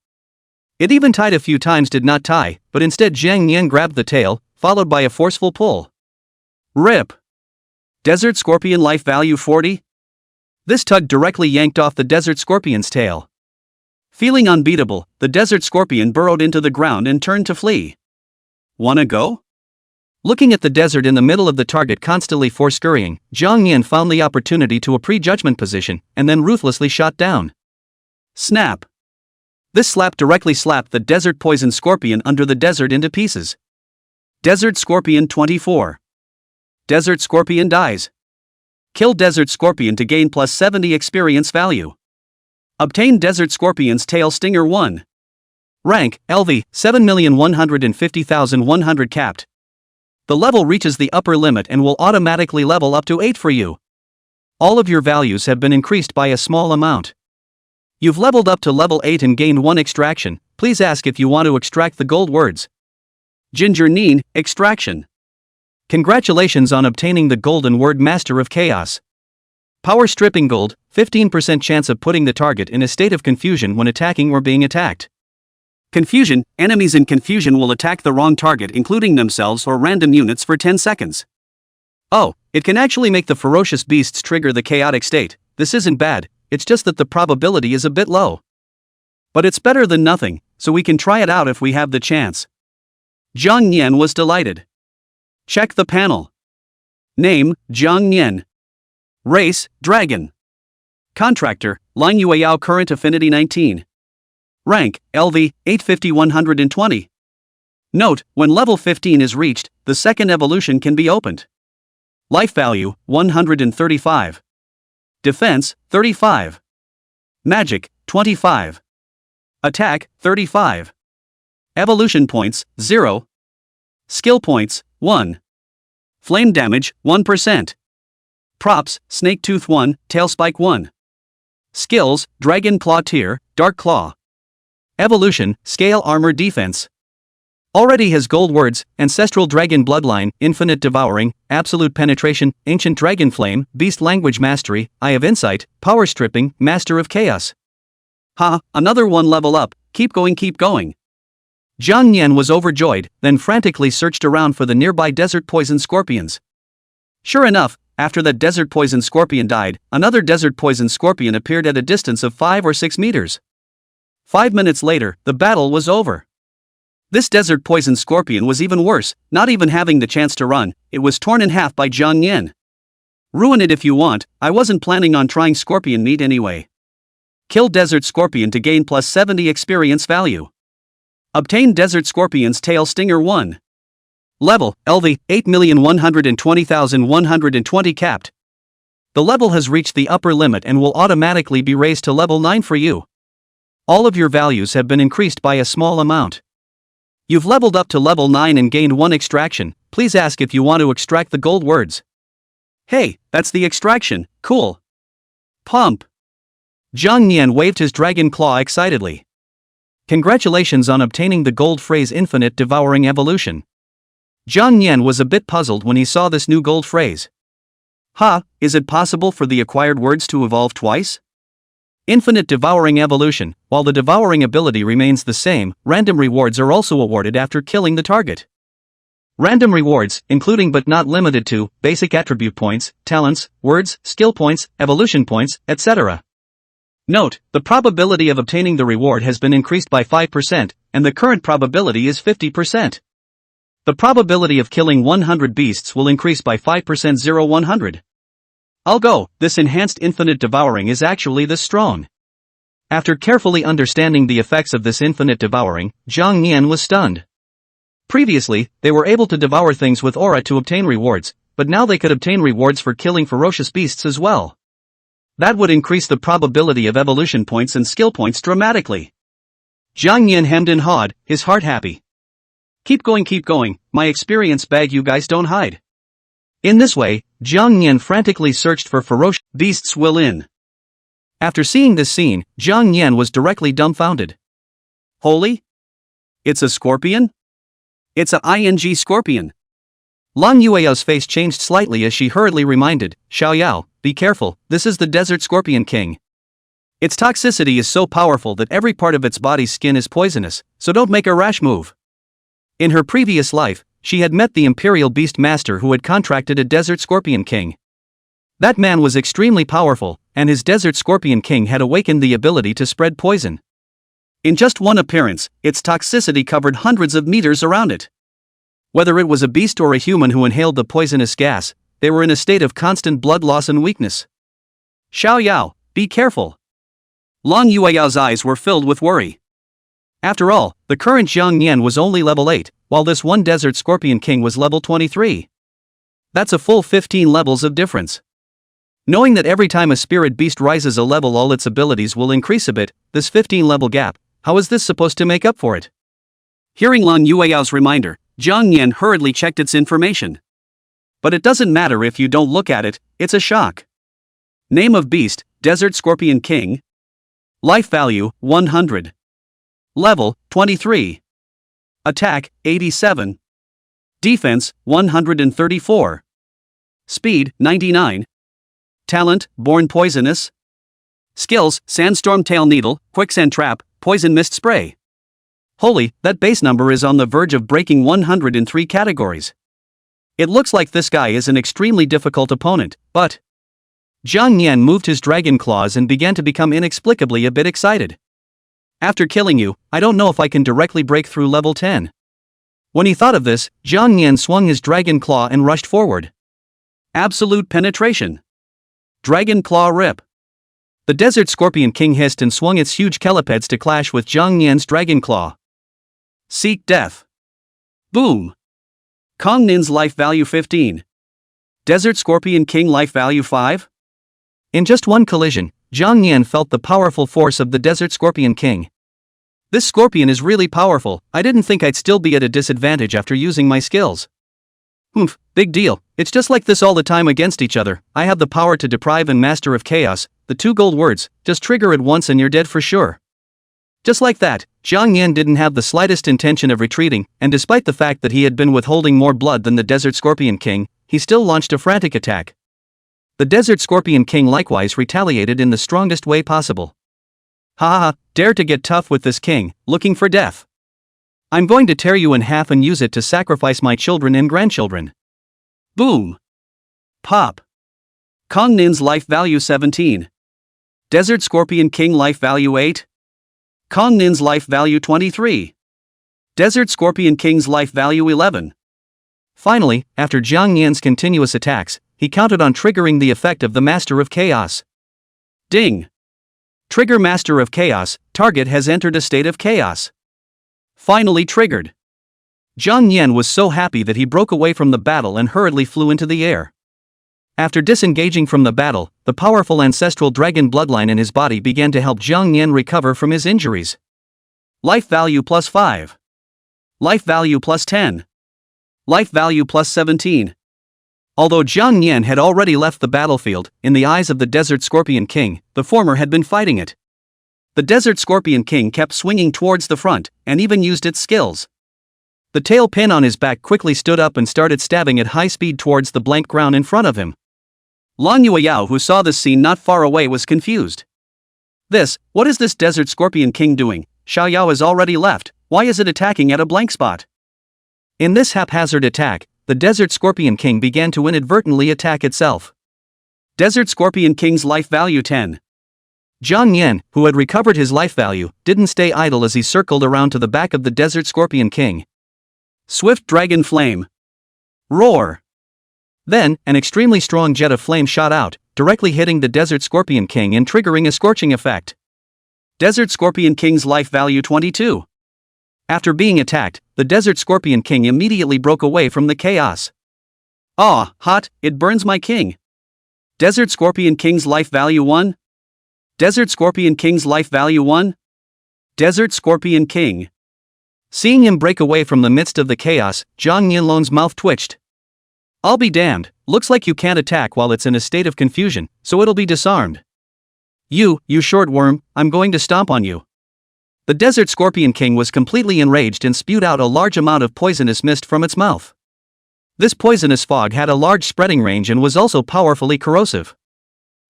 It even tied a few times did not tie, but instead Jang Yan grabbed the tail, followed by a forceful pull. Rip. Desert Scorpion life value 40. This tug directly yanked off the desert scorpion's tail. Feeling unbeatable, the desert scorpion burrowed into the ground and turned to flee. Wanna go? Looking at the desert in the middle of the target constantly scurrying, Jang Yan found the opportunity to a prejudgment position, and then ruthlessly shot down. Snap. This slap directly slapped the desert poison scorpion under the desert into pieces. Desert Scorpion 24. Desert Scorpion dies. Kill Desert Scorpion to gain plus 70 experience value. Obtain Desert Scorpion's tail stinger 1. Rank, LV, 7,150,100 capped. The level reaches the upper limit and will automatically level up to 8 for you. All of your values have been increased by a small amount. You've leveled up to level 8 and gained 1 extraction. Please ask if you want to extract the gold words. Ginger Neen, extraction. Congratulations on obtaining the golden word Master of Chaos. Power stripping gold, 15% chance of putting the target in a state of confusion when attacking or being attacked. Confusion, enemies in confusion will attack the wrong target including themselves or random units for 10 seconds. Oh, it can actually make the ferocious beasts trigger the chaotic state. This isn't bad, it's just that the probability is a bit low. But it's better than nothing, so we can try it out if we have the chance. Jang Yan was delighted. Check the panel. Name, Jang Yan. Race, Dragon. Contractor, Line Yueyao Current Affinity 19. Rank, LV, 850-120. Note, when level 15 is reached, the second evolution can be opened. Life value, 135. Defense, 35. Magic, 25. Attack, 35. Evolution points, 0. Skill points, 1. Flame damage, 1%. Props, Snake Tooth 1, Tail Spike 1. Skills, Dragon Claw Tier, Dark Claw. Evolution, Scale Armor Defense. Already has gold words, Ancestral Dragon Bloodline, Infinite Devouring, Absolute Penetration, Ancient Dragon Flame, Beast Language Mastery, Eye of Insight, Power Stripping, Master of Chaos. Ha, another one level up, keep going keep going. Jang Yan was overjoyed, then frantically searched around for the nearby desert poison scorpions. Sure enough, after that desert poison scorpion died, another desert poison scorpion appeared at a distance of 5 or 6 meters. 5 minutes later, the battle was over. This desert poison scorpion was even worse, not even having the chance to run, it was torn in half by Jang Yan. Ruin it if you want, I wasn't planning on trying scorpion meat anyway. Kill desert scorpion to gain plus 70 experience value. Obtain Desert Scorpion's Tail Stinger 1. Level, LV, 8,120,120 capped. The level has reached the upper limit and will automatically be raised to level 9 for you. All of your values have been increased by a small amount. You've leveled up to level 9 and gained 1 extraction. Please ask if you want to extract the gold words. Hey, that's the extraction, cool. Pump. Jang Yan waved his dragon claw excitedly. Congratulations on obtaining the gold phrase Infinite Devouring Evolution. Jang Yan was a bit puzzled when he saw this new gold phrase. Is it possible for the acquired words to evolve twice? Infinite Devouring Evolution, while the devouring ability remains the same, random rewards are also awarded after killing the target. Random rewards, including but not limited to, basic attribute points, talents, words, skill points, evolution points, etc. Note, the probability of obtaining the reward has been increased by 5%, and the current probability is 50%. The probability of killing 100 beasts will increase by 5% 100. I'll go, this enhanced infinite devouring is actually this strong. After carefully understanding the effects of this infinite devouring, Jang Yan was stunned. Previously, they were able to devour things with aura to obtain rewards, but now they could obtain rewards for killing ferocious beasts as well. That would increase the probability of evolution points and skill points dramatically. Jang Yan hemmed and hawed, his heart happy. Keep going, my experience bag you guys don't hide. In this way, Jang Yan frantically searched for ferocious beasts will in. After seeing this scene, Jang Yan was directly dumbfounded. Holy? It's a scorpion? It's a ing scorpion. Lan Yueyao's face changed slightly as she hurriedly reminded, Xiaoyao, be careful, this is the desert scorpion king. Its toxicity is so powerful that every part of its body's skin is poisonous, so don't make a rash move. In her previous life, she had met the imperial beast master who had contracted a desert scorpion king. That man was extremely powerful, and his desert scorpion king had awakened the ability to spread poison. In just one appearance, its toxicity covered hundreds of meters around it. Whether it was a beast or a human who inhaled the poisonous gas, they were in a state of constant blood loss and weakness. Xiaoyao, be careful. Lan Yueyao's eyes were filled with worry. After all, the current Jang Yan was only level 8, while this one desert scorpion king was level 23. That's a full 15 levels of difference. Knowing that every time a spirit beast rises a level all its abilities will increase a bit, this 15 level gap, how is this supposed to make up for it? Hearing Lan Yueyao's reminder, Jang Yan hurriedly checked its information. But it doesn't matter if you don't look at it, it's a shock. Name of beast, Desert Scorpion King. Life value, 100. Level, 23. Attack, 87. Defense, 134. Speed, 99. Talent, Born Poisonous. Skills, Sandstorm Tail Needle, Quicksand Trap, Poison Mist Spray. Holy, that base number is on the verge of breaking 100 in 3 categories. It looks like this guy is an extremely difficult opponent, but... Jang Yan moved his dragon claws and began to become inexplicably a bit excited. After killing you, I don't know if I can directly break through level 10. When he thought of this, Jang Yan swung his dragon claw and rushed forward. Absolute penetration. Dragon claw rip. The desert scorpion king hissed and swung its huge calipeds to clash with Jang Yan's dragon claw. Seek death. Boom. Kong Nin's life value 15. Desert scorpion king life value 5. In just one collision, Jang Yan felt the powerful force of the desert scorpion king. This scorpion is really powerful, I didn't think I'd still be at a disadvantage after using my skills. Big deal, it's just like this all the time against each other, I have the power to deprive and master of chaos, the 2 gold words, just trigger it once and you're dead for sure. Just like that, Jang Yan didn't have the slightest intention of retreating, and despite the fact that he had been withholding more blood than the desert scorpion king, he still launched a frantic attack. The desert scorpion king likewise retaliated in the strongest way possible. Ha, dare to get tough with this king, looking for death. I'm going to tear you in half and use it to sacrifice my children and grandchildren. Boom. Pop. Kong Nin's life value 17. Desert Scorpion King life value 8. Kong Nin's life value 23. Desert Scorpion King's life value 11. Finally, after Jang Yan's continuous attacks, he counted on triggering the effect of the Master of Chaos. Ding. Trigger Master of Chaos, target has entered a state of chaos. Finally triggered. Jang Yan was so happy that he broke away from the battle and hurriedly flew into the air. After disengaging from the battle, the powerful ancestral dragon bloodline in his body began to help Jang Yan recover from his injuries. Life value plus 5. Life value plus 10. Life value plus 17. Although Jang Yan had already left the battlefield, in the eyes of the Desert Scorpion King, the former had been fighting it. The Desert Scorpion King kept swinging towards the front, and even used its skills. The tail pin on his back quickly stood up and started stabbing at high speed towards the blank ground in front of him. Lan Yueyao, who saw this scene not far away, was confused. What is this Desert Scorpion King doing? Xiaoyao has already left, why is it attacking at a blank spot? In this haphazard attack, the Desert Scorpion King began to inadvertently attack itself. Desert Scorpion King's life value 10. Jang Yan, who had recovered his life value, didn't stay idle as he circled around to the back of the Desert Scorpion King. Swift Dragon Flame. Roar. Then, an extremely strong jet of flame shot out, directly hitting the Desert Scorpion King and triggering a scorching effect. Desert Scorpion King's life value 22. After being attacked, the Desert Scorpion King immediately broke away from the chaos. "Ah, hot, it burns my king." Desert Scorpion King's life value 1. Desert Scorpion King's life value 1. Desert Scorpion King. Seeing him break away from the midst of the chaos, Jang Yan's mouth twitched. "I'll be damned, looks like you can't attack while it's in a state of confusion, so it'll be disarmed. You short worm, I'm going to stomp on you." The Desert Scorpion King was completely enraged and spewed out a large amount of poisonous mist from its mouth. This poisonous fog had a large spreading range and was also powerfully corrosive.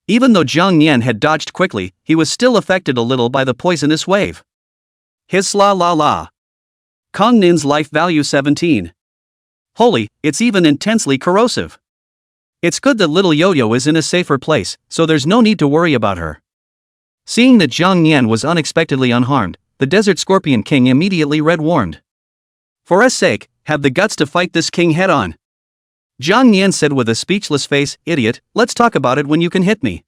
Even though Jang Yan had dodged quickly, he was still affected a little by the poisonous wave. His la la la. Kong Nin's life value 17. Holy, it's even intensely corrosive. It's good that little Yo-Yo is in a safer place, so there's no need to worry about her. Seeing that Jang Yan was unexpectedly unharmed, the Desert Scorpion King immediately red-warned. "For us sake, have the guts to fight this king head-on." Jang Yan said with a speechless face, "Idiot, let's talk about it when you can hit me.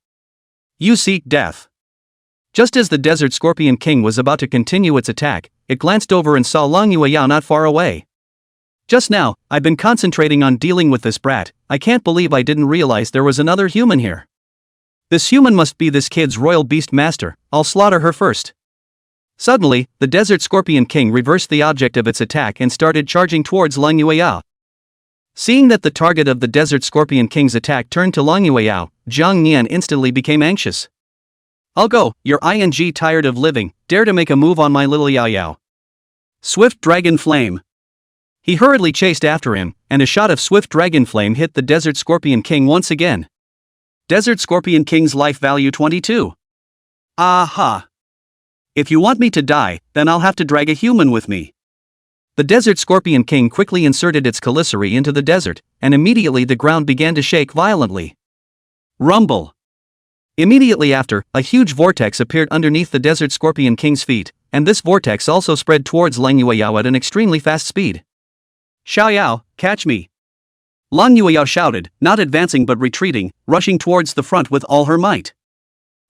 You seek death." Just as the Desert Scorpion King was about to continue its attack, it glanced over and saw Long Yueyao not far away. "Just now, I've been concentrating on dealing with this brat. I can't believe I didn't realize there was another human here. This human must be this kid's royal beast master, I'll slaughter her first." Suddenly, the Desert Scorpion King reversed the object of its attack and started charging towards Long Yueyao. Seeing that the target of the Desert Scorpion King's attack turned to Long Yueyao, Jang Yan instantly became anxious. "I'll go, you're tired of living, dare to make a move on my little Yao Yao." Swift Dragon Flame. He hurriedly chased after him, and a shot of Swift Dragon Flame hit the Desert Scorpion King once again. Desert Scorpion King's life value 22. Aha! If you want me to die, then I'll have to drag a human with me. The Desert Scorpion King quickly inserted its Caliceri into the desert, and immediately the ground began to shake violently. Rumble! Immediately after, a huge vortex appeared underneath the Desert Scorpion King's feet, and this vortex also spread towards Lang Yueyao at an extremely fast speed. "Xiao Yao, catch me!" Lang Yueyao shouted, not advancing but retreating, rushing towards the front with all her might.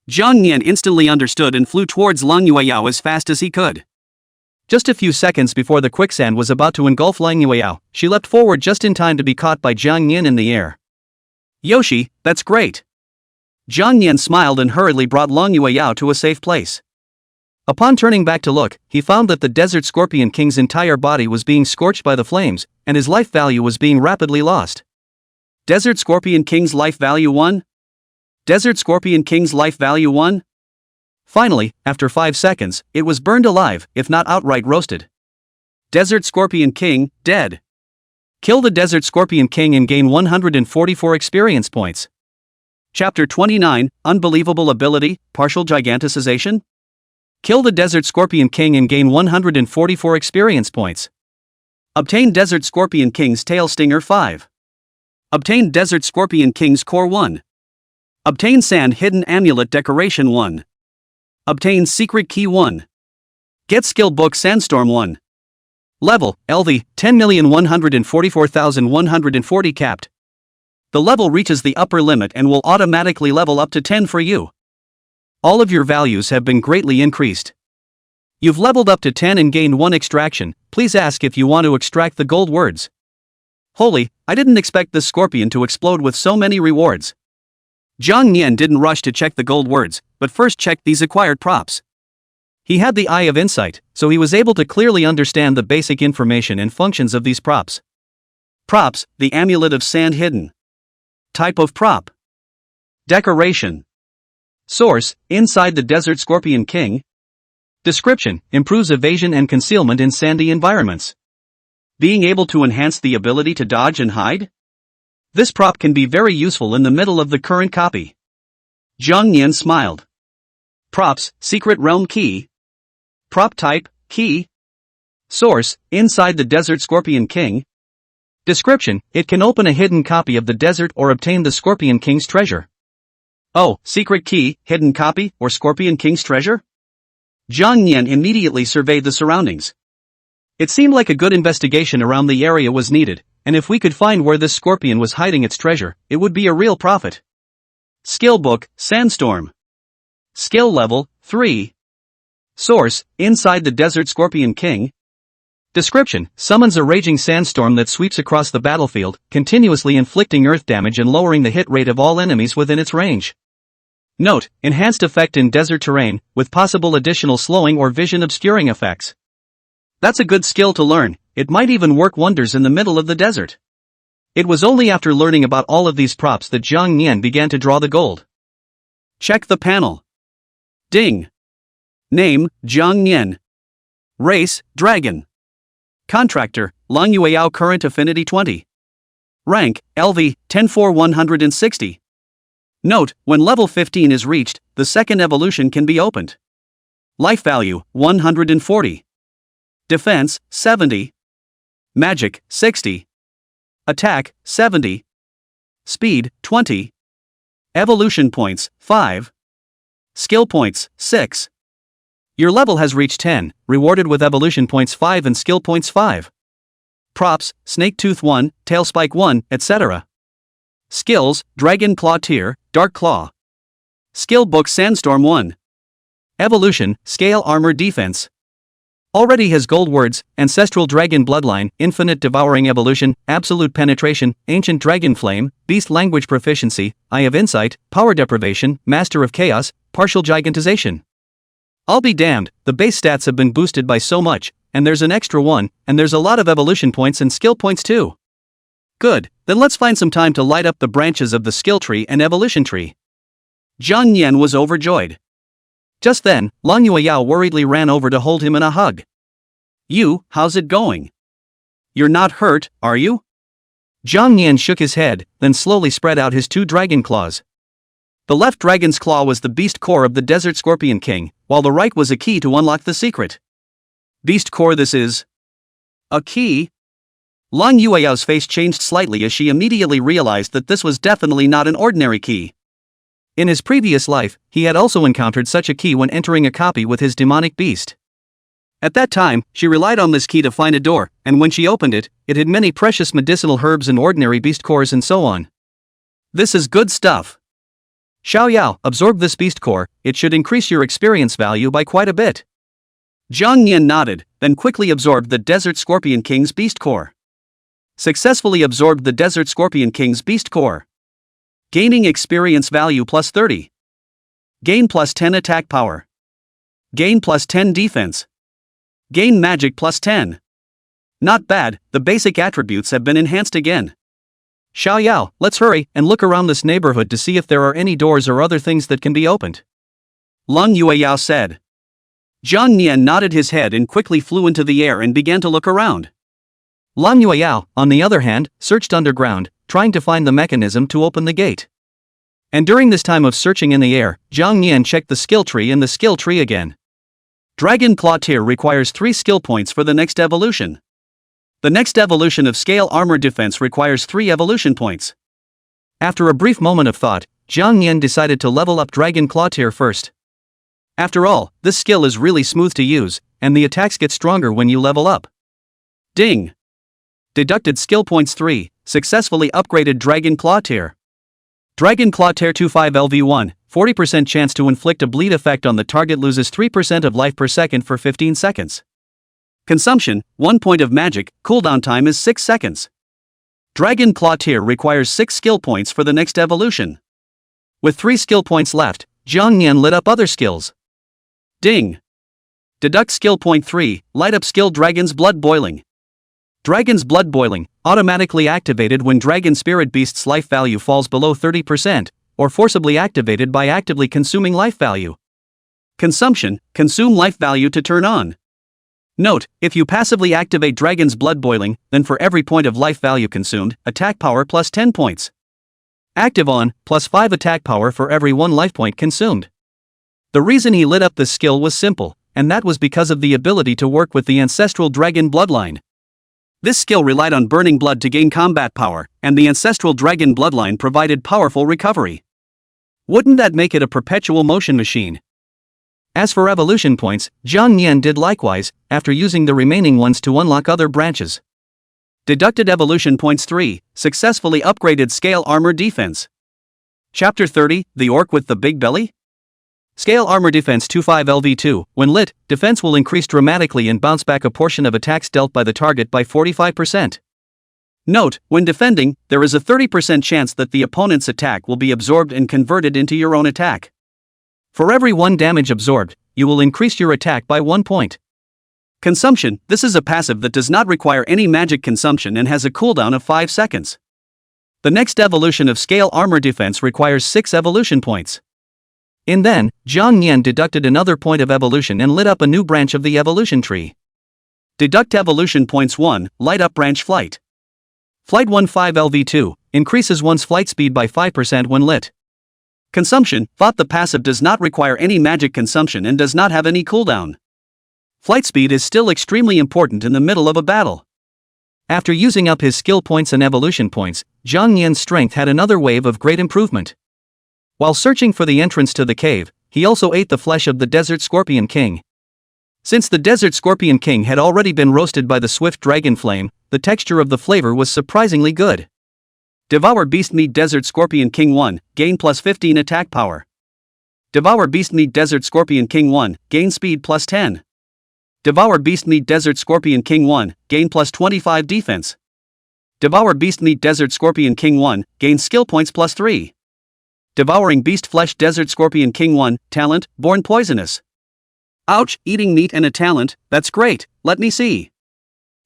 Jang Yan instantly understood and flew towards Lang Yueyao as fast as he could. Just a few seconds before the quicksand was about to engulf Lang Yueyao, she leapt forward just in time to be caught by Jang Yan in the air. "Yoshi, that's great." Jang Yan smiled and hurriedly brought Lang Yueyao to a safe place. Upon turning back to look, he found that the Desert Scorpion King's entire body was being scorched by the flames, and his life value was being rapidly lost. Desert Scorpion King's life value 1. Desert Scorpion King's life value 1. Finally, after 5 seconds, it was burned alive, if not outright roasted. Desert Scorpion King, dead. Kill the Desert Scorpion King and gain 144 experience points. Chapter 29, Unbelievable Ability, Partial Giganticization? Kill the Desert Scorpion King and gain 144 experience points. Obtain Desert Scorpion King's Tail Stinger 5. Obtain Desert Scorpion King's Core 1. Obtain Sand Hidden Amulet Decoration 1. Obtain Secret Key 1. Get Skill Book Sandstorm 1. Level, LV, 10,144,140 capped. The level reaches the upper limit and will automatically level up to 10 for you. All of your values have been greatly increased. You've leveled up to 10 and gained 1 extraction. Please ask if you want to extract the gold words. Holy, I didn't expect this scorpion to explode with so many rewards. Jang Yan didn't rush to check the gold words, but first checked these acquired props. He had the eye of insight, so he was able to clearly understand the basic information and functions of these props. Props, the Amulet of Sand Hidden. Type of prop. Decoration. Source, inside the Desert Scorpion King. Description, improves evasion and concealment in sandy environments. Being able to enhance the ability to dodge and hide? This prop can be very useful in the middle of the current copy. Jang Yan smiled. Props, Secret Realm Key. Prop type, Key. Source, inside the Desert Scorpion King. Description, it can open a hidden copy of the desert or obtain the Scorpion King's treasure. Oh, secret key, hidden copy, or Scorpion King's treasure? Jang Yan immediately surveyed the surroundings. It seemed like a good investigation around the area was needed, and if we could find where this scorpion was hiding its treasure, it would be a real profit. Skill book, Sandstorm. Skill level, 3. Source, Inside the Desert Scorpion King. Description, summons a raging sandstorm that sweeps across the battlefield, continuously inflicting earth damage and lowering the hit rate of all enemies within its range. Note, enhanced effect in desert terrain, with possible additional slowing or vision obscuring effects. That's a good skill to learn, it might even work wonders in the middle of the desert. It was only after learning about all of these props that Jang Yan began to draw the gold. Check the panel. Ding. Name, Jang Yan. Race, Dragon. Contractor, Long Yueyao Current Affinity 20. Rank, LV, 10-4-160. Note, when level 15 is reached, the second evolution can be opened. Life value, 140. Defense, 70. Magic, 60. Attack, 70. Speed, 20. Evolution points, 5. Skill points, 6. Your level has reached 10, rewarded with evolution points 5 and skill points 5. Props, Snake Tooth 1, Tail Spike 1, etc. Skills, Dragon Claw Tier, Dark Claw. Skill book Sandstorm 1. Evolution, Scale Armor Defense. Already has gold words, Ancestral Dragon Bloodline, Infinite Devouring Evolution, Absolute Penetration, Ancient Dragon Flame, Beast Language Proficiency, Eye of Insight, Power Deprivation, Master of Chaos, Partial Gigantization. I'll be damned, the base stats have been boosted by so much, and there's an extra one, and there's a lot of evolution points and skill points too. Good, then let's find some time to light up the branches of the skill tree and evolution tree. Jang Yan was overjoyed. Just then, Long Yueyao worriedly ran over to hold him in a hug. You, how's it going? You're not hurt, are you? Jang Yan shook his head, then slowly spread out his 2 dragon claws. The left dragon's claw was the beast core of the Desert Scorpion King, while the right was a key to unlock the secret. Beast core, this is a key? Long Yueyao's face changed slightly as she immediately realized that this was definitely not an ordinary key. In his previous life, he had also encountered such a key when entering a copy with his demonic beast. At that time, she relied on this key to find a door, and when she opened it, it had many precious medicinal herbs and ordinary beast cores and so on. This is good stuff. Xiao Yao, absorb this beast core, it should increase your experience value by quite a bit. Jang Yan nodded, then quickly absorbed the Desert Scorpion King's beast core. Successfully absorbed the Desert Scorpion King's beast core. Gaining experience value plus 30. Gain plus 10 attack power. Gain plus 10 defense. Gain magic plus 10. Not bad, the basic attributes have been enhanced again. Xiao Yao, let's hurry and look around this neighborhood to see if there are any doors or other things that can be opened. Long Yueyao said. Jang Yan nodded his head and quickly flew into the air and began to look around. Long Yueyao, on the other hand, searched underground, trying to find the mechanism to open the gate. And during this time of searching in the air, Jang Yan checked the skill tree and the skill tree again. Dragon Claw Tier requires 3 skill points for the next evolution. The next evolution of Scale Armor Defense requires 3 evolution points. After a brief moment of thought, Jang Yan decided to level up Dragon Claw Tier first. After all, this skill is really smooth to use, and the attacks get stronger when you level up. Ding! Deducted skill points 3, successfully upgraded Dragon Claw Tier. Dragon Claw Tier 25 LV1, 40% chance to inflict a bleed effect on the target, loses 3% of life per second for 15 seconds. Consumption, 1 point of magic, cooldown time is 6 seconds. Dragon Claw Tier requires 6 skill points for the next evolution. With 3 skill points left, Jang Yan lit up other skills. Ding! Deduct skill point 3, light up skill Dragon's Blood Boiling. Dragon's Blood Boiling, automatically activated when Dragon Spirit Beast's life value falls below 30%, or forcibly activated by actively consuming life value. Consumption, consume life value to turn on. Note, if you passively activate Dragon's Blood Boiling, then for every point of life value consumed, attack power plus 10 points. Active on, plus 5 attack power for every 1 life point consumed. The reason he lit up this skill was simple, and that was because of the ability to work with the Ancestral Dragon Bloodline. This skill relied on burning blood to gain combat power, and the Ancestral Dragon Bloodline provided powerful recovery. Wouldn't that make it a perpetual motion machine? As for evolution points, Jang Yan did likewise, after using the remaining ones to unlock other branches. Deducted evolution points 3, successfully upgraded scale armor defense. Chapter 30, the orc with the big belly? Scale armor defense 25 LV2, when lit, defense will increase dramatically and bounce back a portion of attacks dealt by the target by 45%. Note, when defending, there is a 30% chance that the opponent's attack will be absorbed and converted into your own attack. For every 1 damage absorbed, you will increase your attack by 1 point. Consumption, this is a passive that does not require any magic consumption and has a cooldown of 5 seconds. The next evolution of scale armor defense requires 6 evolution points. And then, Jang Yan deducted another point of evolution and lit up a new branch of the evolution tree. Deduct evolution points 1, light up branch flight. Flight 15 LV2, increases one's flight speed by 5% when lit. Consumption, thought the passive does not require any magic consumption and does not have any cooldown. Flight speed is still extremely important in the middle of a battle. After using up his skill points and evolution points, Jang Yan's strength had another wave of great improvement. While searching for the entrance to the cave, he also ate the flesh of the Desert Scorpion King. Since the Desert Scorpion King had already been roasted by the swift dragon flame, the texture of the flavor was surprisingly good. Devour Beast Meat Desert Scorpion King 1, gain plus 15 attack power. Devour Beast Meat Desert Scorpion King 1, gain speed plus 10. Devour Beast Meat Desert Scorpion King 1, gain plus 25 defense. Devour Beast Meat Desert Scorpion King 1, gain skill points plus 3. Devouring Beast Flesh Desert Scorpion King 1, talent, born poisonous. Ouch, eating meat and a talent, that's great, let me see.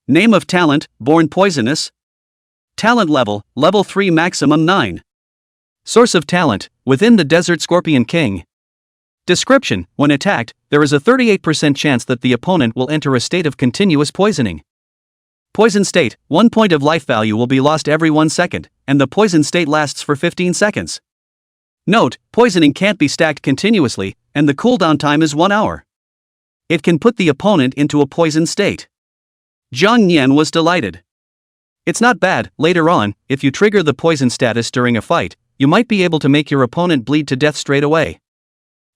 Name of talent, born poisonous. Talent level, level 3 maximum 9. Source of talent, within the Desert Scorpion King. Description, when attacked, there is a 38% chance that the opponent will enter a state of continuous poisoning. Poison state, 1 point of life value will be lost every 1 second, and the poison state lasts for 15 seconds. Note, poisoning can't be stacked continuously, and the cooldown time is 1 hour. It can put the opponent into a poison state. Jang Yan was delighted. It's not bad, later on, if you trigger the poison status during a fight, you might be able to make your opponent bleed to death straight away.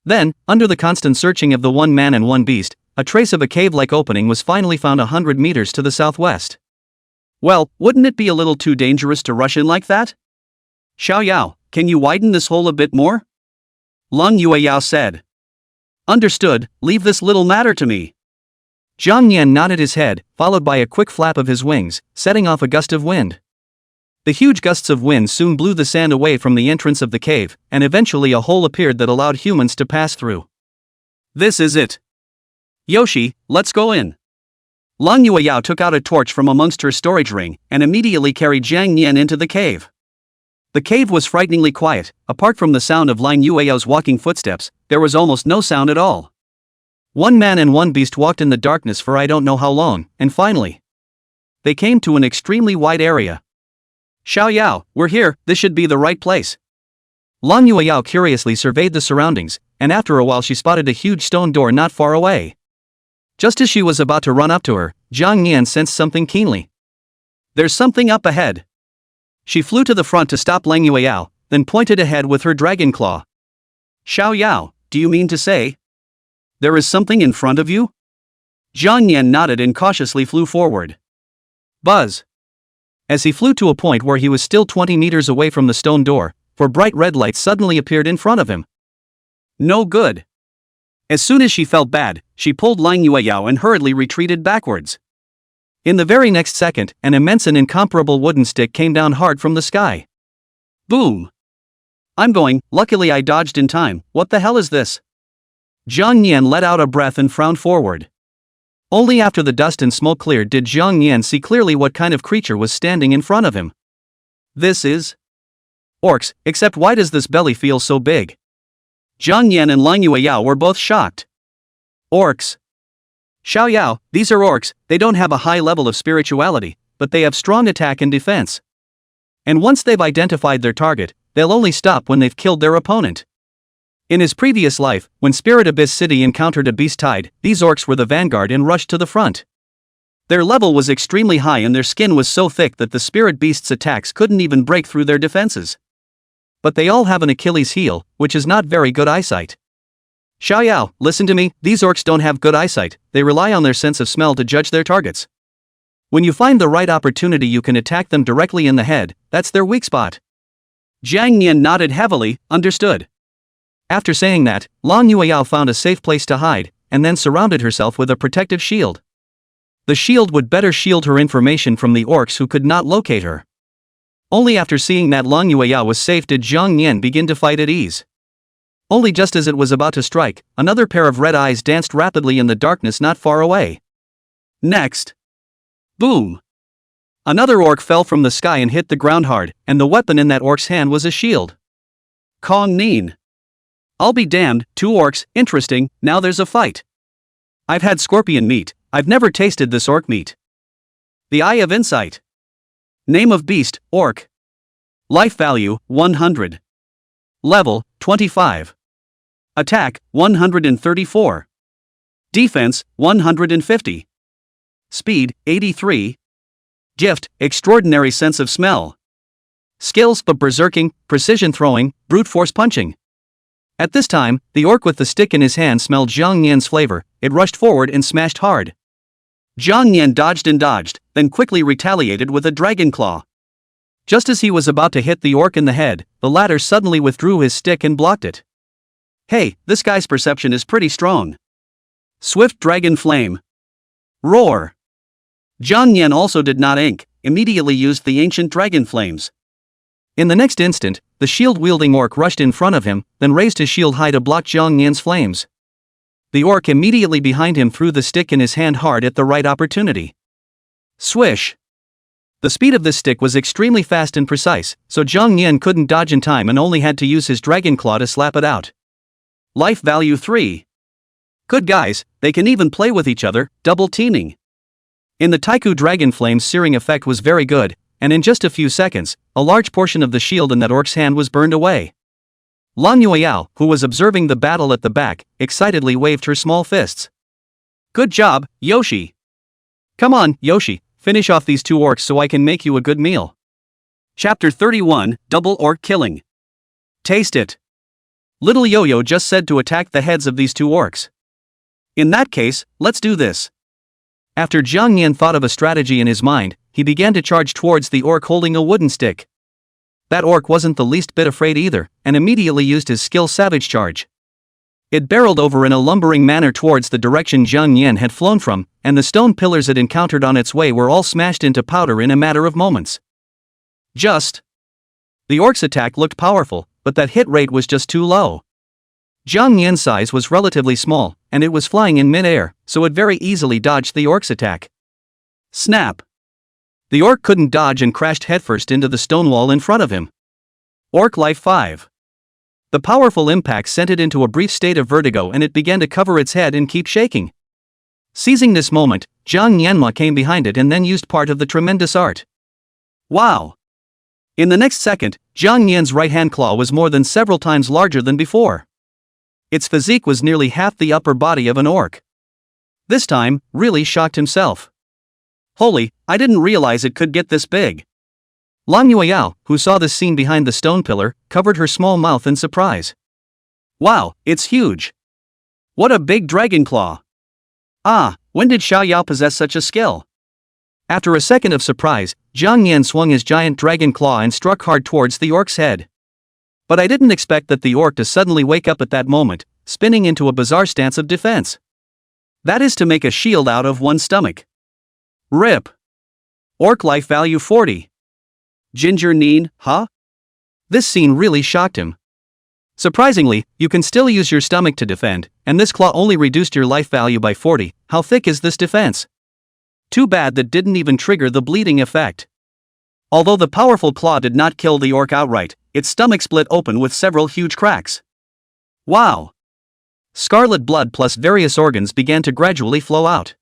Then, under the constant searching of the 1 man and 1 beast, a trace of a cave-like opening was finally found 100 meters to the southwest. Well, wouldn't it be a little too dangerous to rush in like that? Xiao Yao, can you widen this hole a bit more? Lung Yueyao said. Understood, leave this little matter to me. Jang Yan nodded his head, followed by a quick flap of his wings, setting off a gust of wind. The huge gusts of wind soon blew the sand away from the entrance of the cave, and eventually a hole appeared that allowed humans to pass through. This is it. Yoshi, let's go in. Lang Yueyao took out a torch from amongst her storage ring, and immediately carried Jang Yan into the cave. The cave was frighteningly quiet. Apart from the sound of Lang Yueyao's walking footsteps, there was almost no sound at all. 1 man and 1 beast walked in the darkness for I don't know how long, and finally, they came to an extremely wide area. Xiao Yao, we're here, this should be the right place. Lang Yueyao curiously surveyed the surroundings, and after a while she spotted a huge stone door not far away. Just as she was about to run up to her, Jang Yan sensed something keenly. There's something up ahead. She flew to the front to stop Lang Yueyao, then pointed ahead with her dragon claw. Xiao Yao, do you mean to say there is something in front of you? Jang Yan nodded and cautiously flew forward. Buzz. As he flew to a point where he was still 20 meters away from the stone door, 4 bright red lights suddenly appeared in front of him. No good. As soon as she felt bad, she pulled Lang Yueyao and hurriedly retreated backwards. In the very next second, an immense and incomparable wooden stick came down hard from the sky. Boom! I'm going, luckily I dodged in time, what the hell is this? Jang Yan let out a breath and frowned forward. Only after the dust and smoke cleared did Jang Yan see clearly what kind of creature was standing in front of him. This is orcs, except why does this belly feel so big? Jang Yan and Lang Yueyao were both shocked. Orcs. Xiao Yao, these are orcs, they don't have a high level of spirituality, but they have strong attack and defense. And once they've identified their target, they'll only stop when they've killed their opponent. In his previous life, when Spirit Abyss City encountered a beast tide, these orcs were the vanguard and rushed to the front. Their level was extremely high and their skin was so thick that the spirit beast's attacks couldn't even break through their defenses. But they all have an Achilles heel, which is not very good eyesight. Xiao Yao, listen to me, these orcs don't have good eyesight, they rely on their sense of smell to judge their targets. When you find the right opportunity you can attack them directly in the head, that's their weak spot. Jang Yan nodded heavily, understood. After saying that, Lang Yueyao found a safe place to hide, and then surrounded herself with a protective shield. The shield would better shield her information from the orcs who could not locate her. Only after seeing that Lang Yueyao was safe did Jang Yan begin to fight at ease. Only just as it was about to strike, another pair of red eyes danced rapidly in the darkness not far away. Next. Boom! Another orc fell from the sky and hit the ground hard, and the weapon in that orc's hand was a shield. Kong Neen. I'll be damned, 2 orcs, interesting, now there's a fight. I've had scorpion meat, I've never tasted this orc meat. The Eye of Insight. Name of beast, orc. Life value, 100. Level, 25. Attack, 134. Defense, 150. Speed, 83. Gift, extraordinary sense of smell. Skills, berserking, precision throwing, brute force punching. At this time, the orc with the stick in his hand smelled Jang Yan's flavor, it rushed forward and smashed hard. Jang Yan dodged and dodged, then quickly retaliated with a dragon claw. Just as he was about to hit the orc in the head, the latter suddenly withdrew his stick and blocked it. Hey, this guy's perception is pretty strong. Swift dragon flame. Roar. Jang Yan also did not immediately used the ancient dragon flames. In the next instant, the shield-wielding orc rushed in front of him, then raised his shield high to block Jang Yan's flames. The orc immediately behind him threw the stick in his hand hard at the right opportunity. Swish! The speed of this stick was extremely fast and precise, so Jang Yan couldn't dodge in time and only had to use his dragon claw to slap it out. Life value 3. Good guys, they can even play with each other, double teaming. In the Taiku dragon flame's searing effect was very good, and in just a few seconds, a large portion of the shield in that orc's hand was burned away. Lang Yueyao, who was observing the battle at the back, excitedly waved her small fists. Good job, Yoshi. Come on, Yoshi, finish off these 2 orcs so I can make you a good meal. Chapter 31, Double Orc Killing. Taste it. Little Yo-Yo just said to attack the heads of these 2 orcs. In that case, let's do this. After Jang Yan thought of a strategy in his mind, he began to charge towards the orc holding a wooden stick. That orc wasn't the least bit afraid either, and immediately used his skill Savage Charge. It barreled over in a lumbering manner towards the direction Jang Yan had flown from, and the stone pillars it encountered on its way were all smashed into powder in a matter of moments. The orc's attack looked powerful, but that hit rate was just too low. Jang Yan's size was relatively small, and it was flying in mid-air, so it very easily dodged the orc's attack. Snap! The orc couldn't dodge and crashed headfirst into the stone wall in front of him. Orc life 5. The powerful impact sent it into a brief state of vertigo and it began to cover its head and keep shaking. Seizing this moment, Jang Yanma came behind it and then used part of the tremendous art. Wow! In the next second, Jang Yan's right-hand claw was more than several times larger than before. Its physique was nearly half the upper body of an orc. This time, really shocked himself. Holy, I didn't realize it could get this big. Lang Yueyao, who saw this scene behind the stone pillar, covered her small mouth in surprise. Wow, it's huge. What a big dragon claw. Ah, when did Xiao Yao possess such a skill? After a second of surprise, Jang Yan swung his giant dragon claw and struck hard towards the orc's head. But I didn't expect that the orc to suddenly wake up at that moment, spinning into a bizarre stance of defense. That is to make a shield out of one's stomach. Rip. Orc life value 40. Ginger Neen, huh? This scene really shocked him. Surprisingly, you can still use your stomach to defend, and this claw only reduced your life value by 40. How thick is this defense? Too bad that didn't even trigger the bleeding effect. Although the powerful claw did not kill the orc outright, its stomach split open with several huge cracks. Wow! Scarlet blood plus various organs began to gradually flow out.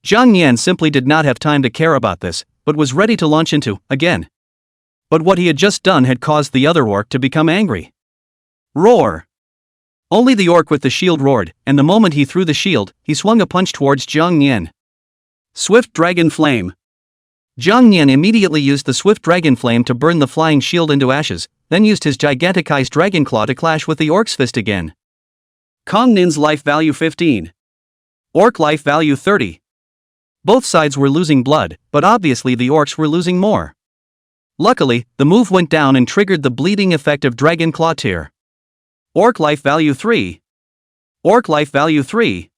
Jang Yan simply did not have time to care about this, but was ready to launch into, again. But what he had just done had caused the other orc to become angry. Roar! Only the orc with the shield roared, and the moment he threw the shield, he swung a punch towards Jang Yan. Swift Dragon Flame. Jang Yan immediately used the Swift Dragon Flame to burn the flying shield into ashes, then used his giganticized dragon claw to clash with the orc's fist again. Kong Nin's life value 15. Orc life value 30. Both sides were losing blood, but obviously the orcs were losing more. Luckily, the move went down and triggered the bleeding effect of Dragon Claw Tear. Orc life value 3. Orc life value 3.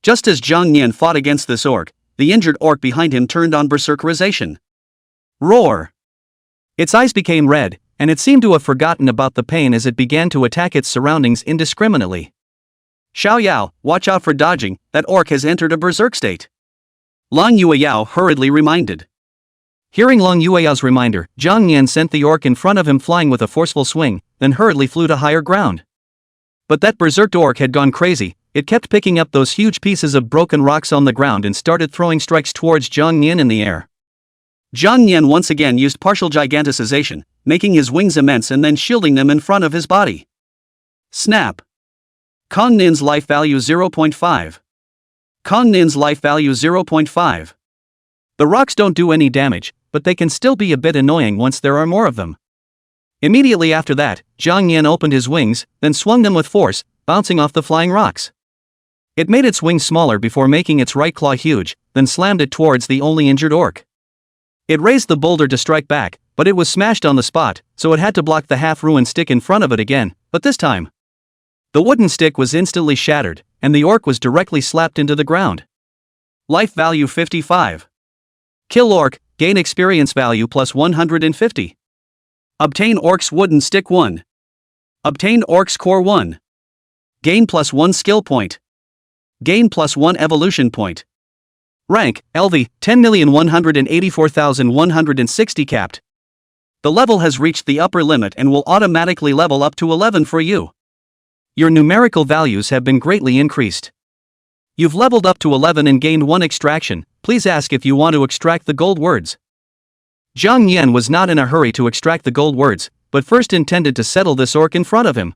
Just as Jang Yan fought against this orc, the injured orc behind him turned on berserkerization. Roar! Its eyes became red, and it seemed to have forgotten about the pain as it began to attack its surroundings indiscriminately. Xiao Yao, watch out for dodging, that orc has entered a berserk state. Long Yueyao hurriedly reminded. Hearing Long Yueyao's reminder, Jang Yan sent the orc in front of him flying with a forceful swing, then hurriedly flew to higher ground. But that berserked orc had gone crazy. It kept picking up those huge pieces of broken rocks on the ground and started throwing strikes towards Jang Yan in the air. Jang Yan once again used partial giganticization, making his wings immense and then shielding them in front of his body. Snap! Kong Nin's life value 0.5. Kong Nin's life value 0.5. The rocks don't do any damage, but they can still be a bit annoying once there are more of them. Immediately after that, Jang Yan opened his wings, then swung them with force, bouncing off the flying rocks. It made its wings smaller before making its right claw huge, then slammed it towards the only injured orc. It raised the boulder to strike back, but it was smashed on the spot, so it had to block the half-ruined stick in front of it again, but this time the wooden stick was instantly shattered, and the orc was directly slapped into the ground. Life value 55. Kill orc, gain experience value plus 150. Obtain orc's wooden stick 1. Obtain orc's core 1. Gain plus 1 skill point. Gain plus 1 evolution point. Rank, LV, 10,184,160 capped. The level has reached the upper limit and will automatically level up to 11 for you. Your numerical values have been greatly increased. You've leveled up to 11 and gained 1 extraction. Please ask if you want to extract the gold words. Jang Yan was not in a hurry to extract the gold words, but first intended to settle this orc in front of him.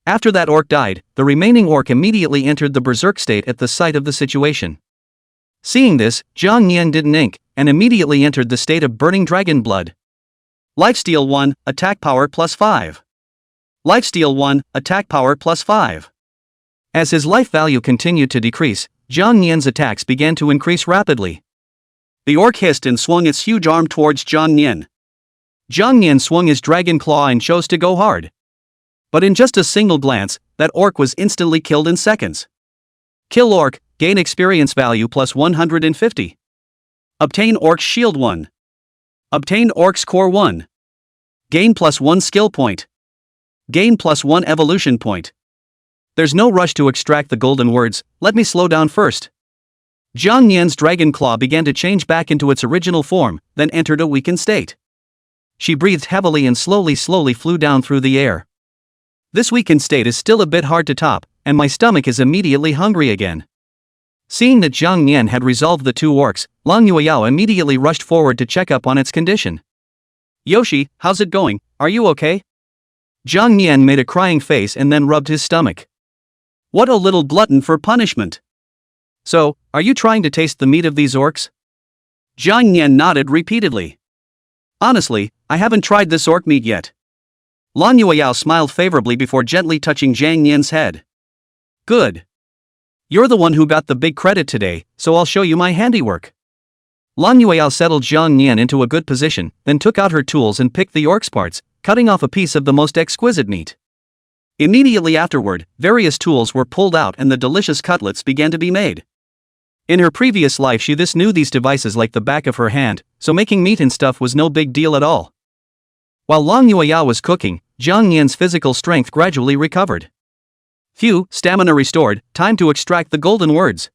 After that orc died, the remaining orc immediately entered the berserk state at the sight of the situation. Seeing this, Jang Yan didn't ink, and immediately entered the state of burning dragon blood. Lifesteal 1, attack power plus 5. Lifesteal 1, attack power plus 5. As his life value continued to decrease, Jang Yan's attacks began to increase rapidly. The orc hissed and swung its huge arm towards Jang Yan. Jang Yan swung his dragon claw and chose to go hard. But in just a single glance, that orc was instantly killed in seconds. Kill orc, gain experience value plus 150. Obtain orc's shield 1. Obtain orc's core 1. Gain plus 1 skill point. Gain plus 1 evolution point. There's no rush to extract the golden words, let me slow down first. Jang Yan's dragon claw began to change back into its original form, then entered a weakened state. She breathed heavily and slowly flew down through the air. This weakened state is still a bit hard to top, and my stomach is immediately hungry again. Seeing that Jang Yan had resolved the 2 orcs, Long Yueyao immediately rushed forward to check up on its condition. Yoshi, how's it going, are you okay? Jang Yan made a crying face and then rubbed his stomach. What a little glutton for punishment. So, are you trying to taste the meat of these orcs? Jang Yan nodded repeatedly. Honestly, I haven't tried this orc meat yet. Long Yueyao smiled favorably before gently touching Jang Yan's head. Good. You're the one who got the big credit today, so I'll show you my handiwork. Long Yueyao settled Jang Yan into a good position, then took out her tools and picked the orc's parts, cutting off a piece of the most exquisite meat. Immediately afterward, various tools were pulled out and the delicious cutlets began to be made. In her previous life she knew these devices like the back of her hand, so making meat and stuff was no big deal at all. While Long Yueyao was cooking, Jang Yan's physical strength gradually recovered. Phew, stamina restored, time to extract the golden words.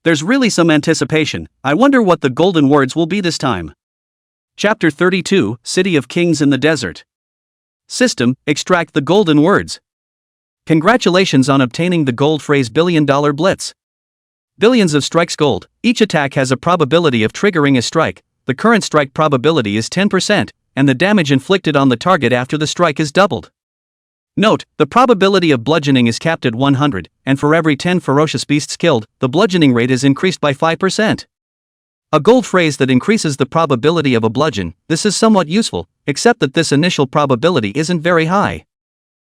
There's really some anticipation, I wonder what the golden words will be this time. Chapter 32, City of Kings in the Desert. System, extract the golden words. Congratulations on obtaining the gold phrase $1 billion blitz. Billions of strikes gold, each attack has a probability of triggering a strike, the current strike probability is 10%, and the damage inflicted on the target after the strike is doubled. Note, the probability of bludgeoning is capped at 100, and for every 10 ferocious beasts killed, the bludgeoning rate is increased by 5%. A gold phrase that increases the probability of a bludgeon, this is somewhat useful, except that this initial probability isn't very high.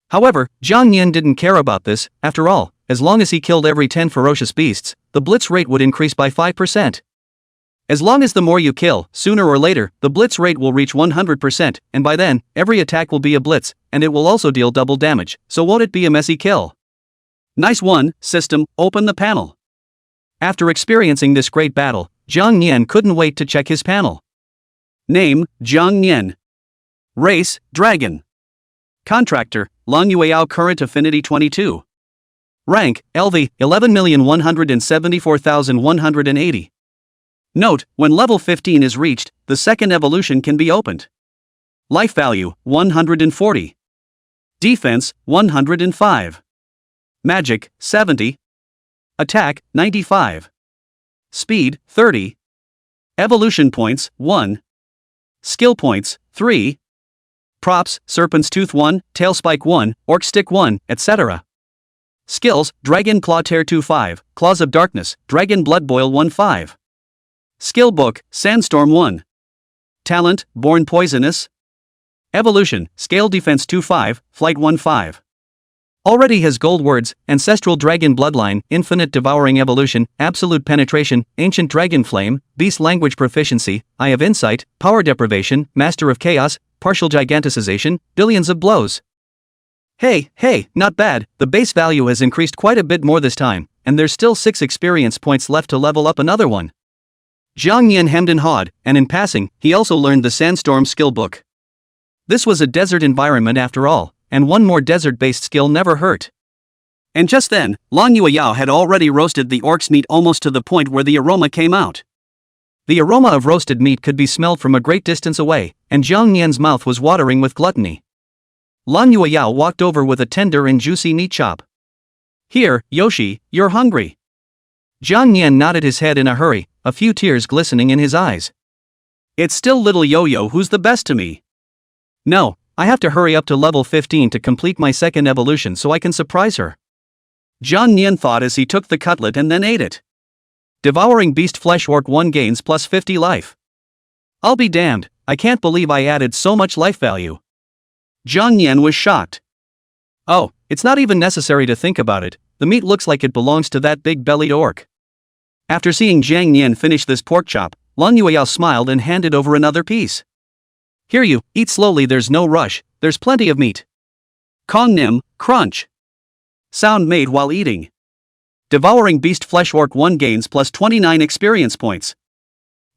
However, Jang Yan didn't care about this, after all, as long as he killed every 10 ferocious beasts, the blitz rate would increase by 5%. As long as the more you kill, sooner or later, the blitz rate will reach 100%, and by then, every attack will be a blitz, and it will also deal double damage, so won't it be a messy kill? Nice one, system, open the panel. After experiencing this great battle, Jang Yan couldn't wait to check his panel. Name, Jang Yan. Race, Dragon. Contractor, Longyueyao Current Affinity 22. Rank, LV, 11,174,180. Note, when level 15 is reached, the second evolution can be opened. Life value, 140. Defense, 105. Magic, 70. Attack, 95. Speed, 30. Evolution points, 1. Skill points, 3. Props, Serpent's Tooth 1, Tail Spike 1, Orc Stick 1, etc. Skills, Dragon Claw Tear 2-5, Claws of Darkness, Dragon Blood Boil 1-5. Skill book, Sandstorm 1. Talent, Born Poisonous. Evolution, Scale Defense 2-5, Flight 1-5. Already has gold words, Ancestral Dragon Bloodline, Infinite Devouring Evolution, Absolute Penetration, Ancient Dragon Flame, Beast Language Proficiency, Eye of Insight, Power Deprivation, Master of Chaos, Partial Giganticization, Billions of Blows. Hey, not bad, the base value has increased quite a bit more this time, and there's still 6 experience points left to level up another one. Jang Yan hemmed and hawed, and in passing, he also learned the Sandstorm skill book. This was a desert environment after all, and one more desert-based skill never hurt. And just then, Longyueyao had already roasted the orc's meat almost to the point where the aroma came out. The aroma of roasted meat could be smelled from a great distance away, and Jang Yan's mouth was watering with gluttony. Longyueyao walked over with a tender and juicy meat chop. Here, Yoshi, you're hungry. Jang Yan nodded his head in a hurry, a few tears glistening in his eyes. It's still little Yo-Yo who's the best to me. No, I have to hurry up to level 15 to complete my second evolution so I can surprise her. Jang Yan thought as he took the cutlet and then ate it. Devouring Beast Flesh Orc 1 gains plus 50 life. I'll be damned, I can't believe I added so much life value. Jang Yan was shocked. Oh, it's not even necessary to think about it, the meat looks like it belongs to that big-bellied orc. After seeing Jang Yan finish this pork chop, Longyueyao smiled and handed over another piece. Here you, eat slowly, there's no rush, there's plenty of meat. Kong Nim, crunch. Sound made while eating. Devouring Beast Flesh Orc 1 gains plus 29 experience points.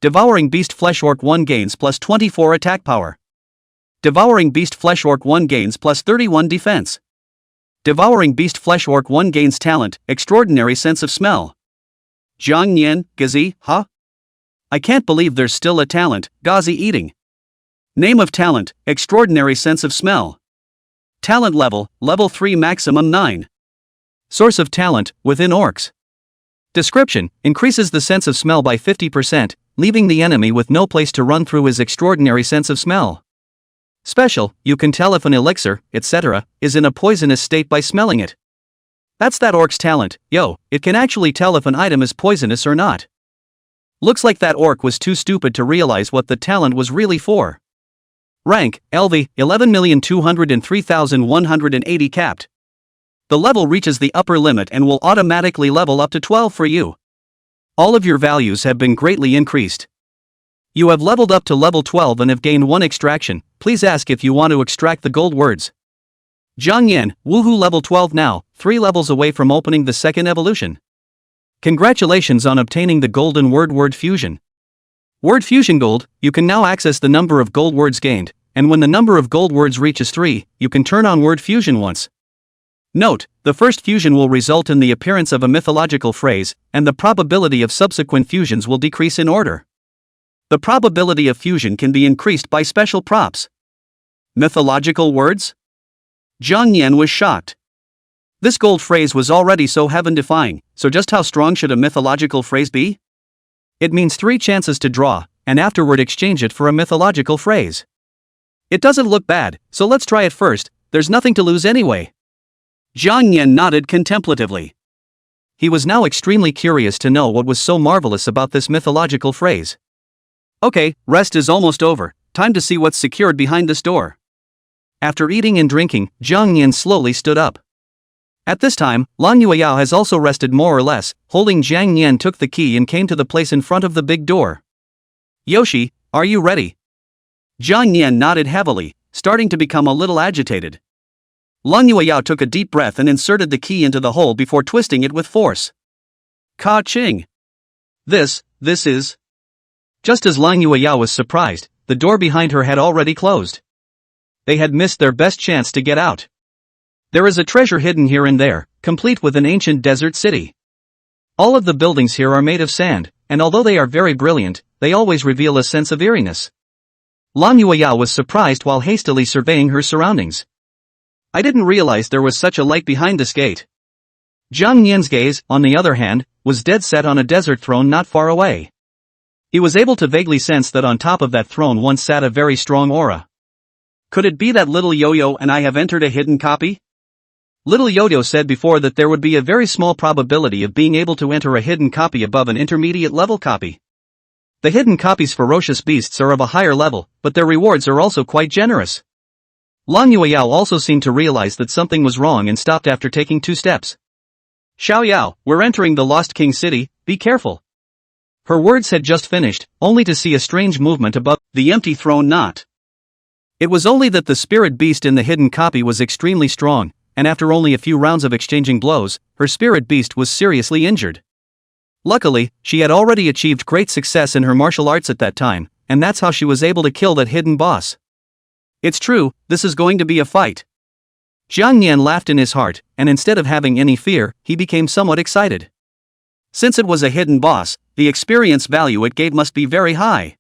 Devouring Beast Flesh Orc 1 gains plus 24 attack power. Devouring Beast Flesh Orc 1 gains plus 31 defense. Devouring Beast Flesh Orc 1 gains talent, extraordinary sense of smell. Jang Yan, Gazi, huh? I can't believe there's still a talent, Gazi eating. Name of talent, extraordinary sense of smell. Talent level, level 3 maximum 9. Source of talent, within orcs. Description, increases the sense of smell by 50%, leaving the enemy with no place to run through his extraordinary sense of smell. Special, you can tell if an elixir, etc., is in a poisonous state by smelling it. That's that orc's talent, yo, it can actually tell if an item is poisonous or not. Looks like that orc was too stupid to realize what the talent was really for. Rank, LV, 11,203,180 capped. The level reaches the upper limit and will automatically level up to 12 for you. All of your values have been greatly increased. You have leveled up to level 12 and have gained 1 extraction, please ask if you want to extract the gold words. Jang Yan, woohoo, level 12 now, 3 levels away from opening the second evolution. Congratulations on obtaining the golden word fusion. Word fusion gold, you can now access the number of gold words gained, and when the number of gold words reaches 3, you can turn on word fusion once. Note, the first fusion will result in the appearance of a mythological phrase, and the probability of subsequent fusions will decrease in order. The probability of fusion can be increased by special props. Mythological words? Jang Yan was shocked. This gold phrase was already so heaven-defying, so just how strong should a mythological phrase be? It means 3 chances to draw, and afterward exchange it for a mythological phrase. It doesn't look bad, so let's try it first, there's nothing to lose anyway. Jang Yan nodded contemplatively. He was now extremely curious to know what was so marvelous about this mythological phrase. Okay, rest is almost over, time to see what's secured behind this door. After eating and drinking, Jang Yan slowly stood up. At this time, Lan Yueyao has also rested more or less, holding Jang Yan took the key and came to the place in front of the big door. Yoshi, are you ready? Jang Yan nodded heavily, starting to become a little agitated. Lan Yueyao took a deep breath and inserted the key into the hole before twisting it with force. Ka-ching! This is... Just as Lan Yueyao was surprised, the door behind her had already closed. They had missed their best chance to get out. There is a treasure hidden here and there, complete with an ancient desert city. All of the buildings here are made of sand, and although they are very brilliant, they always reveal a sense of eeriness. Lan Yueyao was surprised while hastily surveying her surroundings. I didn't realize there was such a light behind this gate. Jang Yan's gaze, on the other hand, was dead set on a desert throne not far away. He was able to vaguely sense that on top of that throne once sat a very strong aura. Could it be that little Yo-Yo and I have entered a hidden copy? Little Yo-Yo said before that there would be a very small probability of being able to enter a hidden copy above an intermediate level copy. The hidden copy's ferocious beasts are of a higher level, but their rewards are also quite generous. Lan Yueyao also seemed to realize that something was wrong and stopped after taking 2 steps. Xiaoyao, we're entering the Lost King City, be careful. Her words had just finished, only to see a strange movement above the empty throne knot. It was only that the spirit beast in the hidden copy was extremely strong, and after only a few rounds of exchanging blows, her spirit beast was seriously injured. Luckily, she had already achieved great success in her martial arts at that time, and that's how she was able to kill that hidden boss. It's true, this is going to be a fight. Jang Yan laughed in his heart, and instead of having any fear, he became somewhat excited. Since it was a hidden boss, the experience value it gave must be very high.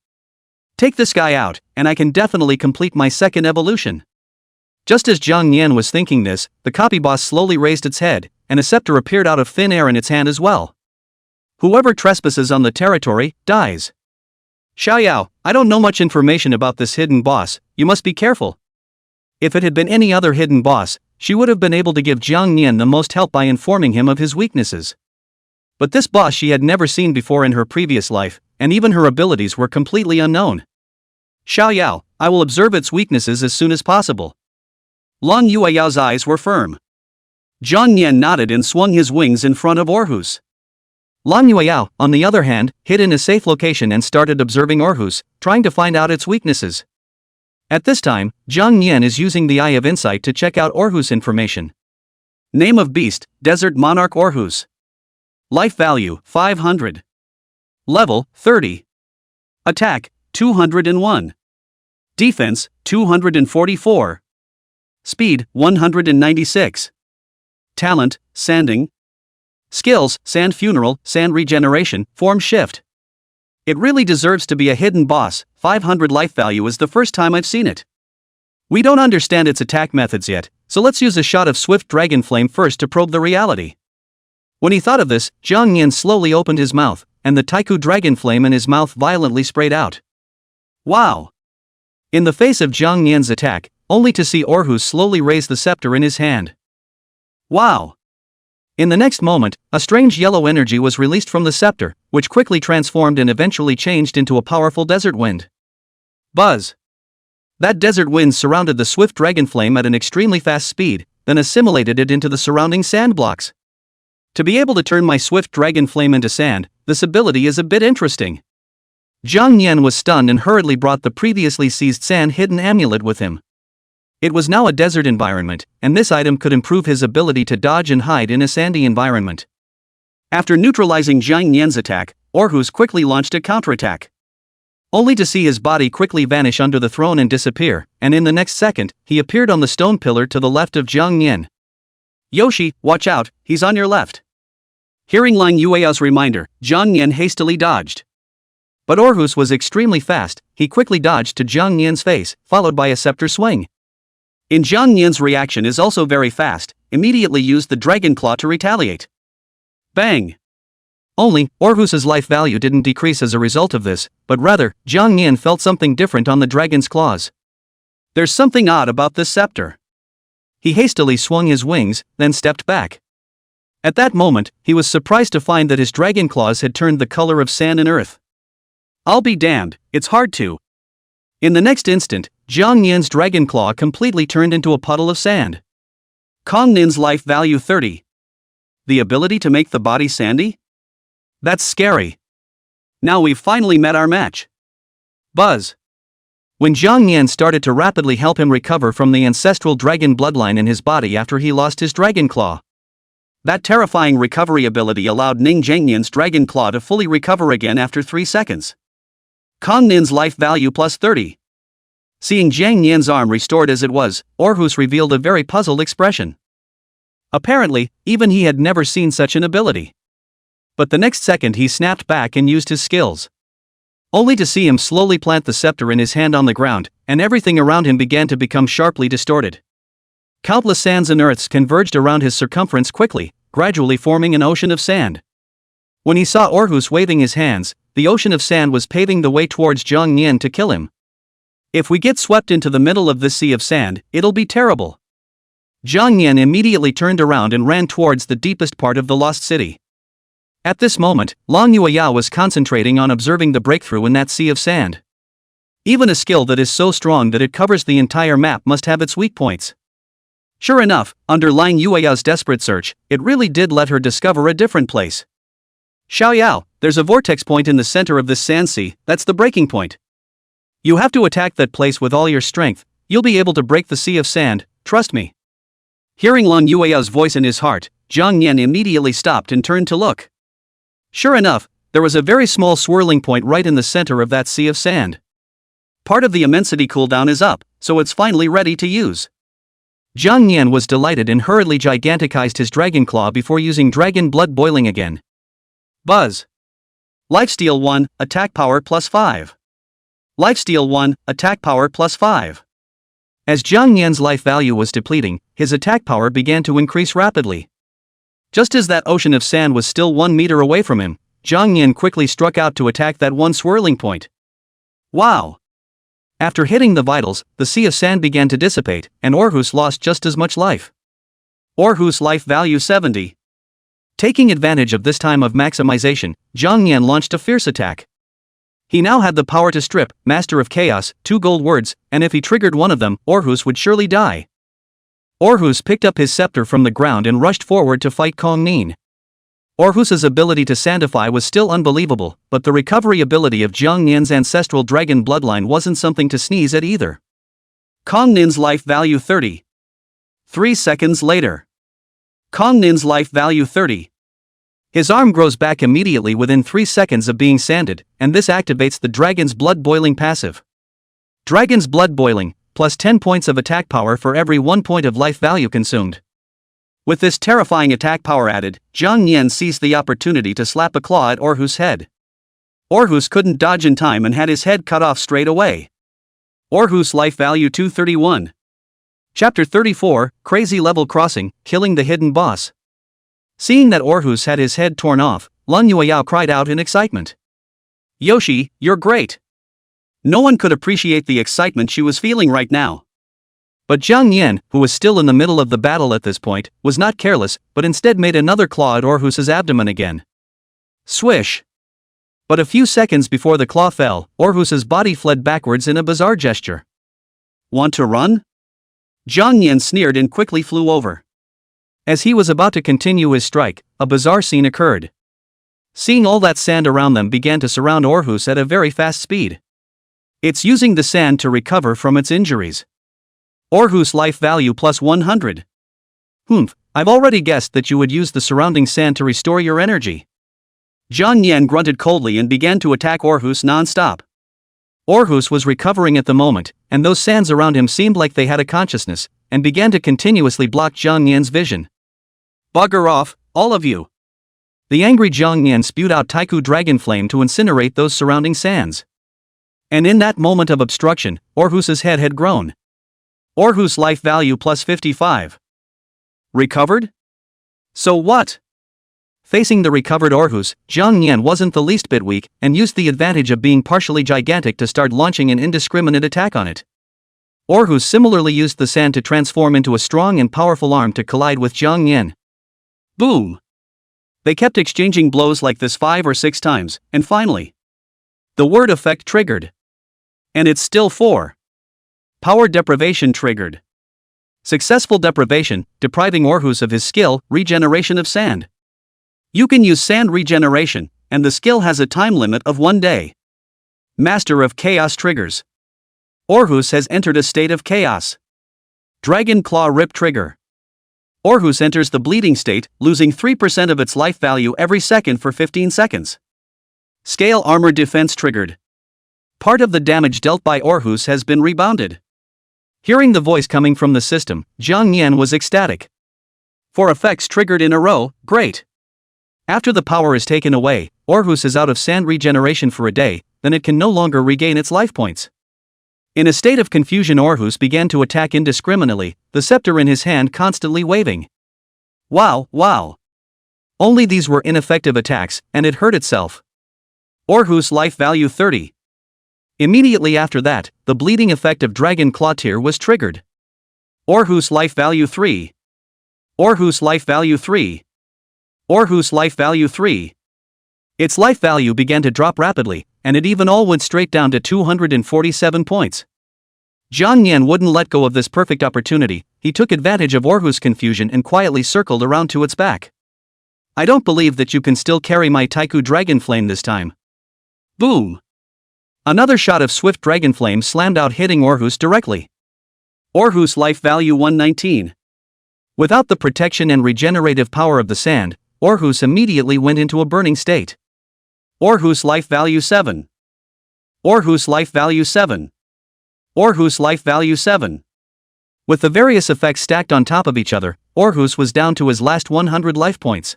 Take this guy out, and I can definitely complete my second evolution. Just as Jang Yan was thinking this, the copy boss slowly raised its head, and a scepter appeared out of thin air in its hand as well. Whoever trespasses on the territory, dies. Xiaoyao, I don't know much information about this hidden boss, you must be careful. If it had been any other hidden boss, she would have been able to give Jang Yan the most help by informing him of his weaknesses. But this boss she had never seen before in her previous life, and even her abilities were completely unknown. Xiaoyao, I will observe its weaknesses as soon as possible. Lan Yueyao's eyes were firm. Jang Yan nodded and swung his wings in front of Orhus. Lan Yueyao, on the other hand, hid in a safe location and started observing Orhus, trying to find out its weaknesses. At this time, Jang Yan is using the Eye of Insight to check out Orhus information. Name of beast, Desert Monarch Orhus. Life value, 500. Level, 30. Attack, 201. Defense, 244. Speed, 196. Talent, Sanding. Skills, Sand Funeral, Sand Regeneration, Form Shift. It really deserves to be a hidden boss. 500 life value is the first time I've seen it. We don't understand its attack methods yet, so let's use a shot of Swift Dragon Flame first to probe the reality. When he thought of this, Jang Yan slowly opened his mouth, and the Taiku Dragon Flame in his mouth violently sprayed out. Wow! In the face of Jang Yan's attack, only to see Orhus slowly raise the scepter in his hand. Wow! In the next moment, a strange yellow energy was released from the scepter, which quickly transformed and eventually changed into a powerful desert wind. Buzz! That desert wind surrounded the swift dragon flame at an extremely fast speed, then assimilated it into the surrounding sand blocks. To be able to turn my swift dragon flame into sand, this ability is a bit interesting. Jang Yan was stunned and hurriedly brought the previously seized sand hidden amulet with him. It was now a desert environment, and this item could improve his ability to dodge and hide in a sandy environment. After neutralizing Jang Yan's attack, Orhus quickly launched a counterattack. Only to see his body quickly vanish under the throne and disappear, and in the next second, he appeared on the stone pillar to the left of Jang Yan. Yoshi, watch out, he's on your left. Hearing Lan Yueyao's reminder, Jang Yan hastily dodged. But Orhus was extremely fast, he quickly dodged to Jang Yan's face, followed by a scepter swing. In Jang Yan's reaction is also very fast, immediately used the dragon claw to retaliate. Bang! Only, Orhus's life value didn't decrease as a result of this, but rather, Jang Yan felt something different on the dragon's claws. There's something odd about this scepter. He hastily swung his wings, then stepped back. At that moment, he was surprised to find that his dragon claws had turned the color of sand and earth. I'll be damned, it's hard to. In the next instant, Jang Yan's dragon claw completely turned into a puddle of sand. Kongnin's life value 30. The ability to make the body sandy? That's scary. Now we've finally met our match. Buzz. When Jang Yan started to rapidly help him recover from the ancestral dragon bloodline in his body after he lost his dragon claw. That terrifying recovery ability allowed Jang Yan's dragon claw to fully recover again after 3 seconds. Kongnin's life value plus 30. Seeing Jang Yan's arm restored as it was, Orhus revealed a very puzzled expression. Apparently, even he had never seen such an ability. But the next second he snapped back and used his skills. Only to see him slowly plant the scepter in his hand on the ground, and everything around him began to become sharply distorted. Countless sands and earths converged around his circumference quickly, gradually forming an ocean of sand. When he saw Orhus waving his hands, the ocean of sand was paving the way towards Jang Yan to kill him. If we get swept into the middle of this sea of sand, it'll be terrible. Jang Yan immediately turned around and ran towards the deepest part of the lost city. At this moment, Long Yueya was concentrating on observing the breakthrough in that sea of sand. Even a skill that is so strong that it covers the entire map must have its weak points. Sure enough, underlying Yueya's desperate search, it really did let her discover a different place. Xiaoyao, there's a vortex point in the center of this sand sea, that's the breaking point. You have to attack that place with all your strength, you'll be able to break the sea of sand, trust me. Hearing Long Yueya's voice in his heart, Jang Yan immediately stopped and turned to look. Sure enough, there was a very small swirling point right in the center of that sea of sand. Part of the immensity cooldown is up, so it's finally ready to use. Jang Yan was delighted and hurriedly giganticized his dragon claw before using dragon blood boiling again. Buzz. Lifesteal 1, attack power plus 5. Lifesteal 1, attack power plus 5. As Jang Yan's life value was depleting, his attack power began to increase rapidly. Just as that ocean of sand was still 1 meter away from him, Jang Yan quickly struck out to attack that one swirling point. Wow! After hitting the vitals, the sea of sand began to dissipate, and Orhus lost just as much life. Orhus life value 70. Taking advantage of this time of maximization, Jang Yan launched a fierce attack. He now had the power to strip, Master of Chaos, 2 gold words, and if he triggered one of them, Orhus would surely die. Orhus picked up his scepter from the ground and rushed forward to fight Kongnin. Orhus's ability to sandify was still unbelievable, but the recovery ability of Jang Yan's ancestral dragon bloodline wasn't something to sneeze at either. Kongnin's life value 30. 3 seconds later. Kongnin's life value 30. His arm grows back immediately within 3 seconds of being sanded, and this activates the Dragon's Blood Boiling passive. Dragon's Blood Boiling, plus 10 points of attack power for every 1 point of life value consumed. With this terrifying attack power added, Jang Yan seized the opportunity to slap a claw at Orhus' head. Orhus couldn't dodge in time and had his head cut off straight away. Orhus life value 231. Chapter 34, Crazy Level Crossing, Killing the Hidden Boss. Seeing that Orhus had his head torn off, Long Yueya cried out in excitement. Yoshi, you're great! No one could appreciate the excitement she was feeling right now. But Jang Yan, who was still in the middle of the battle at this point, was not careless, but instead made another claw at Orhus's abdomen again. Swish! But a few seconds before the claw fell, Orhus's body fled backwards in a bizarre gesture. Want to run? Jang Yan sneered and quickly flew over. As he was about to continue his strike, a bizarre scene occurred. Seeing all that sand around them began to surround Orhus at a very fast speed. It's using the sand to recover from its injuries. Orhus life value plus 100. I've already guessed that you would use the surrounding sand to restore your energy. Jang Yan grunted coldly and began to attack Orhus non-stop. Orhus was recovering at the moment, and those sands around him seemed like they had a consciousness, and began to continuously block Jang Yan's vision. Bugger off, all of you! The angry Jang Yan spewed out Taiku Dragon Flame to incinerate those surrounding sands. And in that moment of obstruction, Orhus's head had grown. Orhus life value plus 55. Recovered? So what? Facing the recovered Orhus, Jang Yan wasn't the least bit weak, and used the advantage of being partially gigantic to start launching an indiscriminate attack on it. Orhus similarly used the sand to transform into a strong and powerful arm to collide with Jang Yan. Boom! They kept exchanging blows like this 5 or 6 times, and finally, the word effect triggered. And it's still 4. Power deprivation triggered. Successful deprivation, depriving Orhus of his skill, regeneration of sand. You can use sand regeneration, and the skill has a time limit of 1 day. Master of Chaos triggers. Orhus has entered a state of chaos. Dragon Claw Rip trigger. Orhus enters the bleeding state, losing 3% of its life value every second for 15 seconds. Scale Armor Defense triggered. Part of the damage dealt by Orhus has been rebounded. Hearing the voice coming from the system, Jang Yan was ecstatic. 4 effects triggered in a row, great. After the power is taken away, Orhus is out of sand regeneration for a day, then it can no longer regain its life points. In a state of confusion, Orhus began to attack indiscriminately, the scepter in his hand constantly waving. Wow. Only these were ineffective attacks, and it hurt itself. Orhus life value 30. Immediately after that, the bleeding effect of Dragon Claw tier was triggered. Orhus life value 3. Orhus life value 3. Orhus life value 3. Its life value began to drop rapidly, and it even all went straight down to 247 points. Jang Yan wouldn't let go of this perfect opportunity. He took advantage of Orhus' confusion and quietly circled around to its back. I don't believe that you can still carry my Taiku Dragon Flame this time. Boom! Another shot of swift Dragon Flame slammed out, hitting Orhus directly. Orhus life value 119. Without the protection and regenerative power of the sand, Orhus immediately went into a burning state. Orhus life value 7. Orhus life value 7. Orhus life value 7. With the various effects stacked on top of each other, Orhus was down to his last 100 life points.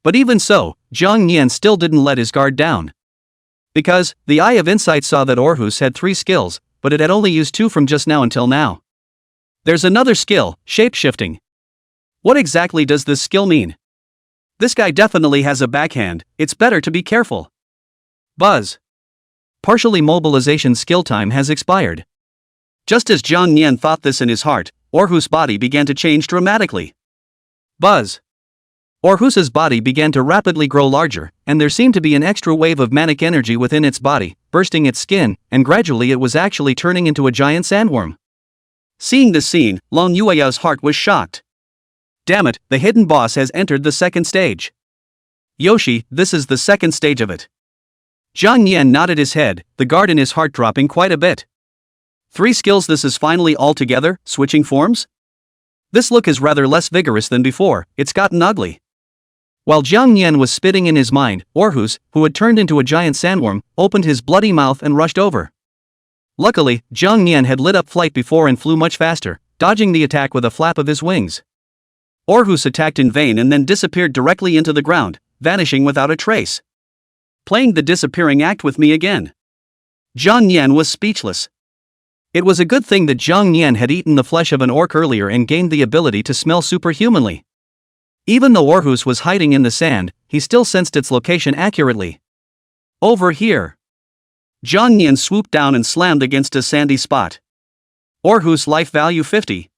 But even so, Jang Yan still didn't let his guard down. Because, the Eye of Insight saw that Orhus had 3 skills, but it had only used 2 from just now until now. There's another skill, shape-shifting. What exactly does this skill mean? This guy definitely has a backhand, it's better to be careful. Buzz. Partially mobilization skill time has expired. Just as Jang Yan thought this in his heart, Orhus' body began to change dramatically. Buzz. Orhus's body began to rapidly grow larger, and there seemed to be an extra wave of manic energy within its body, bursting its skin, and gradually it was actually turning into a giant sandworm. Seeing this scene, Long Yueyao's heart was shocked. Damn it, the hidden boss has entered the second stage. Yoshi, this is the second stage of it. Jang Yan nodded his head, the guard in his heart dropping quite a bit. 3 skills, this is finally all together, switching forms? This look is rather less vigorous than before, it's gotten ugly. While Jang Yan was spitting in his mind, Orhus, who had turned into a giant sandworm, opened his bloody mouth and rushed over. Luckily, Jang Yan had lit up flight before and flew much faster, dodging the attack with a flap of his wings. Orhus attacked in vain and then disappeared directly into the ground, vanishing without a trace. Playing the disappearing act with me again. Jang Yan was speechless. It was a good thing that Jang Yan had eaten the flesh of an orc earlier and gained the ability to smell superhumanly. Even though Orhus was hiding in the sand, he still sensed its location accurately. Over here. Jang Yan swooped down and slammed against a sandy spot. Orhus life value 50.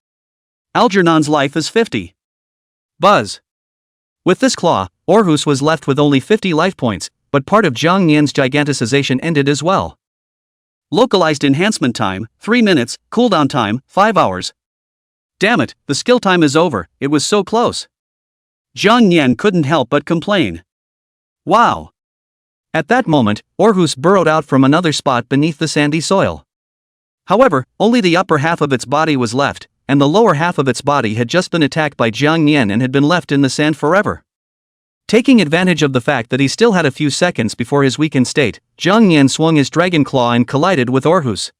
Algernon's life is 50. Buzz. With this claw, Orhus was left with only 50 life points, but part of Jang Yan's giganticization ended as well. Localized enhancement time, 3 minutes, cooldown time, 5 hours. Damn it, the skill time is over, it was so close. Jang Yan couldn't help but complain. Wow. At that moment, Orhus burrowed out from another spot beneath the sandy soil. However, only the upper half of its body was left, and the lower half of its body had just been attacked by Jang Yan and had been left in the sand forever. Taking advantage of the fact that he still had a few seconds before his weakened state, Jang Yan swung his dragon claw and collided with Orhus.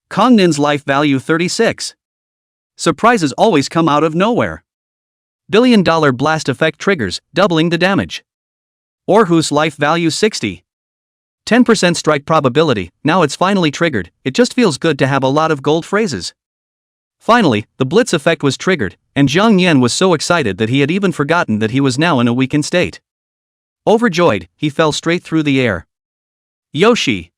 Kongnin's life value 36. Surprises always come out of nowhere. $1 billion blast effect triggers, doubling the damage. Orhus life value 60. 10% strike probability, now it's finally triggered, it just feels good to have a lot of gold phrases. Finally, the blitz effect was triggered, and Jang Yan was so excited that he had even forgotten that he was now in a weakened state. Overjoyed, he fell straight through the air. Yoshi!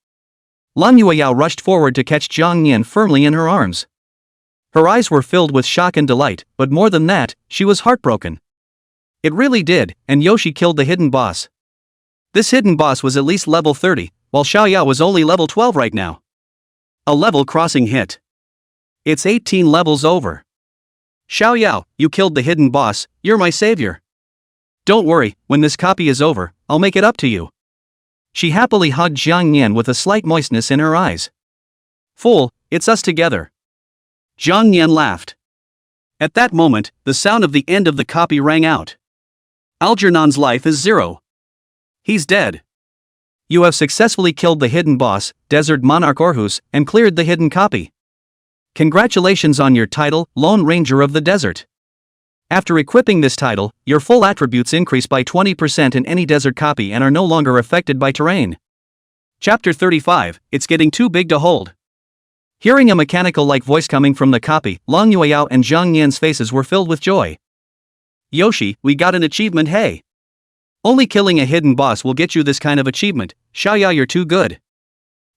Lan Yueyao rushed forward to catch Jang Yan firmly in her arms. Her eyes were filled with shock and delight, but more than that, she was heartbroken. It really did, and Yoshi killed the hidden boss. This hidden boss was at least level 30, while Xiaoyao was only level 12 right now. A level crossing hit. It's 18 levels over. Xiao Yao, you killed the hidden boss, you're my savior. Don't worry, when this copy is over, I'll make it up to you. She happily hugged Jang Yan with a slight moistness in her eyes. Fool, it's us together. Jang Yan laughed. At that moment, the sound of the end of the copy rang out. Algernon's life is 0. He's dead. You have successfully killed the hidden boss, Desert Monarch Orhus, and cleared the hidden copy. Congratulations on your title, Lone Ranger of the Desert. After equipping this title, your full attributes increase by 20% in any desert copy and are no longer affected by terrain. Chapter 35, It's Getting Too Big to Hold. Hearing a mechanical-like voice coming from the copy, Long Yueyao and Jang Yan's faces were filled with joy. Yoshi, we got an achievement, hey! Only killing a hidden boss will get you this kind of achievement, Xiao Yao, you're too good.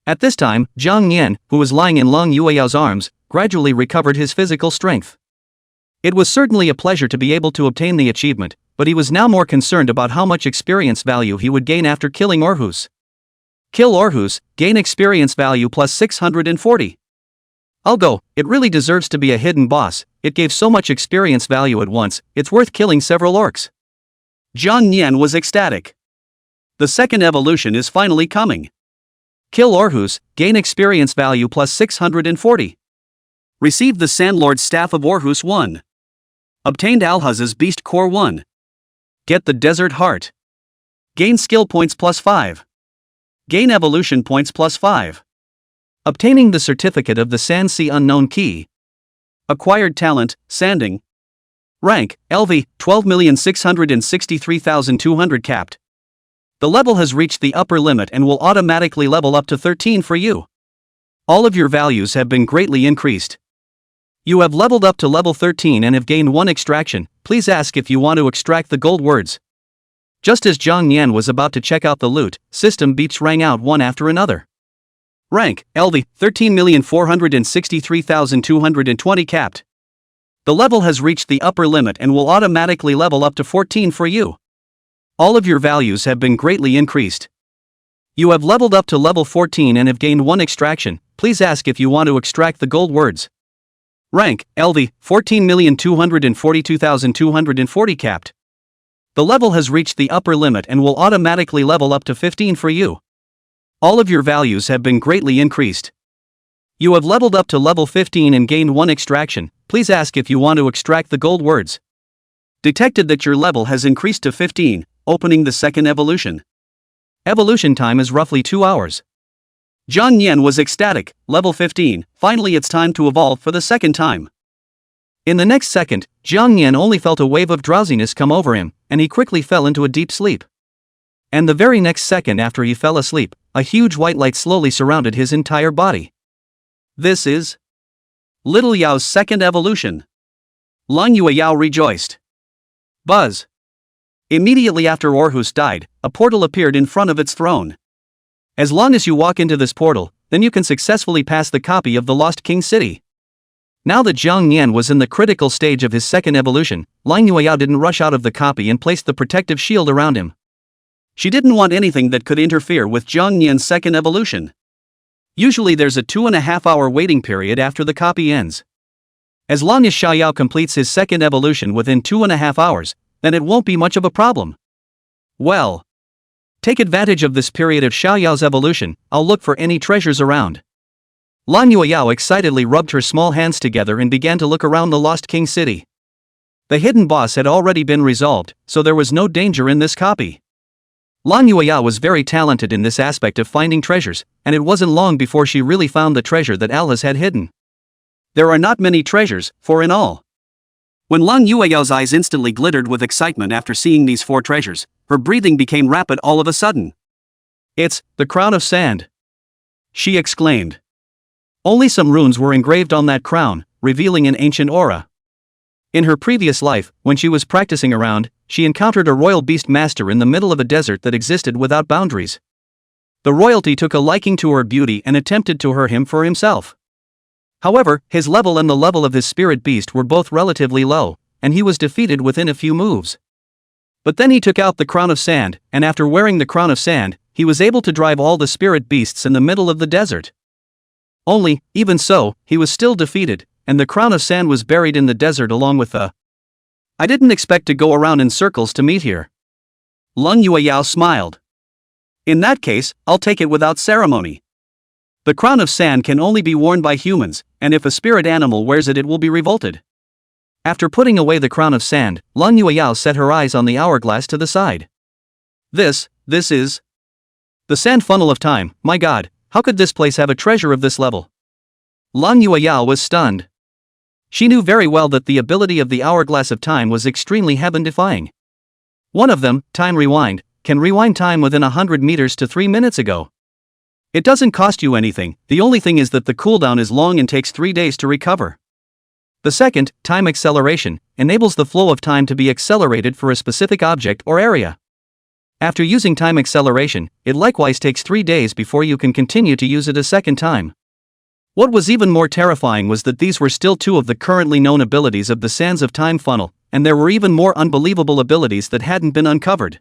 At this time, Jang Yan, who was lying in Long Yueyao's arms, gradually recovered his physical strength. It was certainly a pleasure to be able to obtain the achievement, but he was now more concerned about how much experience value he would gain after killing Orhus. Kill Orhus, gain experience value plus 640. I'll go, it really deserves to be a hidden boss, it gave so much experience value at once, it's worth killing several orcs. Jang Yan was ecstatic. The second evolution is finally coming. Kill Orhus, gain experience value plus 640. Received the Sandlord's Staff of Orhus 1. Obtained Alhaz's Beast Core 1. Get the Desert Heart. Gain skill points plus 5. Gain evolution points plus 5. Obtaining the certificate of the Sand Sea Unknown Key. Acquired talent, Sanding. Rank, LV, 12,663,200 capped. The level has reached the upper limit and will automatically level up to 13 for you. All of your values have been greatly increased. You have leveled up to level 13 and have gained 1 extraction, please ask if you want to extract the gold words. Just as Jang Yan was about to check out the loot, system beeps rang out one after another. Rank, LV, 13,463,220 capped. The level has reached the upper limit and will automatically level up to 14 for you. All of your values have been greatly increased. You have leveled up to level 14 and have gained 1 extraction, please ask if you want to extract the gold words. Rank, LV, 14,242,240 capped. The level has reached the upper limit and will automatically level up to 15 for you. All of your values have been greatly increased. You have leveled up to level 15 and gained 1 extraction, please ask if you want to extract the gold words. Detected that your level has increased to 15, opening the second evolution. Evolution time is roughly 2 hours. Jang Yan was ecstatic, level 15, finally it's time to evolve for the second time. In the next second, Jang Yan only felt a wave of drowsiness come over him, and he quickly fell into a deep sleep. And the very next second after he fell asleep, a huge white light slowly surrounded his entire body. This is Little Yao's second evolution. Long Yueyao rejoiced. Buzz. Immediately after Orhus died, a portal appeared in front of its throne. As long as you walk into this portal, then you can successfully pass the copy of the Lost King City. Now that Jang Yan was in the critical stage of his second evolution, Long Yueyao didn't rush out of the copy and placed the protective shield around him. She didn't want anything that could interfere with Jang Yan's second evolution. Usually there's a 2.5-hour waiting period after the copy ends. As long as Xiao Yao completes his second evolution within 2.5 hours, then it won't be much of a problem. Well, take advantage of this period of Xiao Yao's evolution, I'll look for any treasures around. Long Yueyao excitedly rubbed her small hands together and began to look around the Lost King City. The hidden boss had already been resolved, so there was no danger in this copy. Long Yueyao was very talented in this aspect of finding treasures, and it wasn't long before she really found the treasure that Alhaz had hidden. There are not many treasures, 4 in all. When Long Yueyao's eyes instantly glittered with excitement after seeing these 4 treasures, her breathing became rapid all of a sudden. It's the crown of sand, she exclaimed. Only some runes were engraved on that crown, revealing an ancient aura. In her previous life, when she was practicing around, she encountered a royal beast master in the middle of a desert that existed without boundaries. The royalty took a liking to her beauty and attempted to hurt him for himself. However, his level and the level of his spirit beast were both relatively low, and he was defeated within a few moves. But then he took out the crown of sand, and after wearing the crown of sand, he was able to drive all the spirit beasts in the middle of the desert. Only, even so, he was still defeated, and the crown of sand was buried in the desert along with the... I didn't expect to go around in circles to meet here. Lung Yueyao smiled. In that case, I'll take it without ceremony. The crown of sand can only be worn by humans, and if a spirit animal wears it, it will be revolted. After putting away the crown of sand, Lung Yueyao set her eyes on the hourglass to the side. This is... the sand funnel of time. My god, how could this place have a treasure of this level? Lung Yueyao was stunned. She knew very well that the ability of the hourglass of time was extremely heaven-defying. One of them, Time Rewind, can rewind time within 100 meters to 3 minutes ago. It doesn't cost you anything, the only thing is that the cooldown is long and takes 3 days to recover. The second, Time Acceleration, enables the flow of time to be accelerated for a specific object or area. After using Time Acceleration, it likewise takes 3 days before you can continue to use it a second time. What was even more terrifying was that these were still 2 of the currently known abilities of the Sands of Time funnel, and there were even more unbelievable abilities that hadn't been uncovered.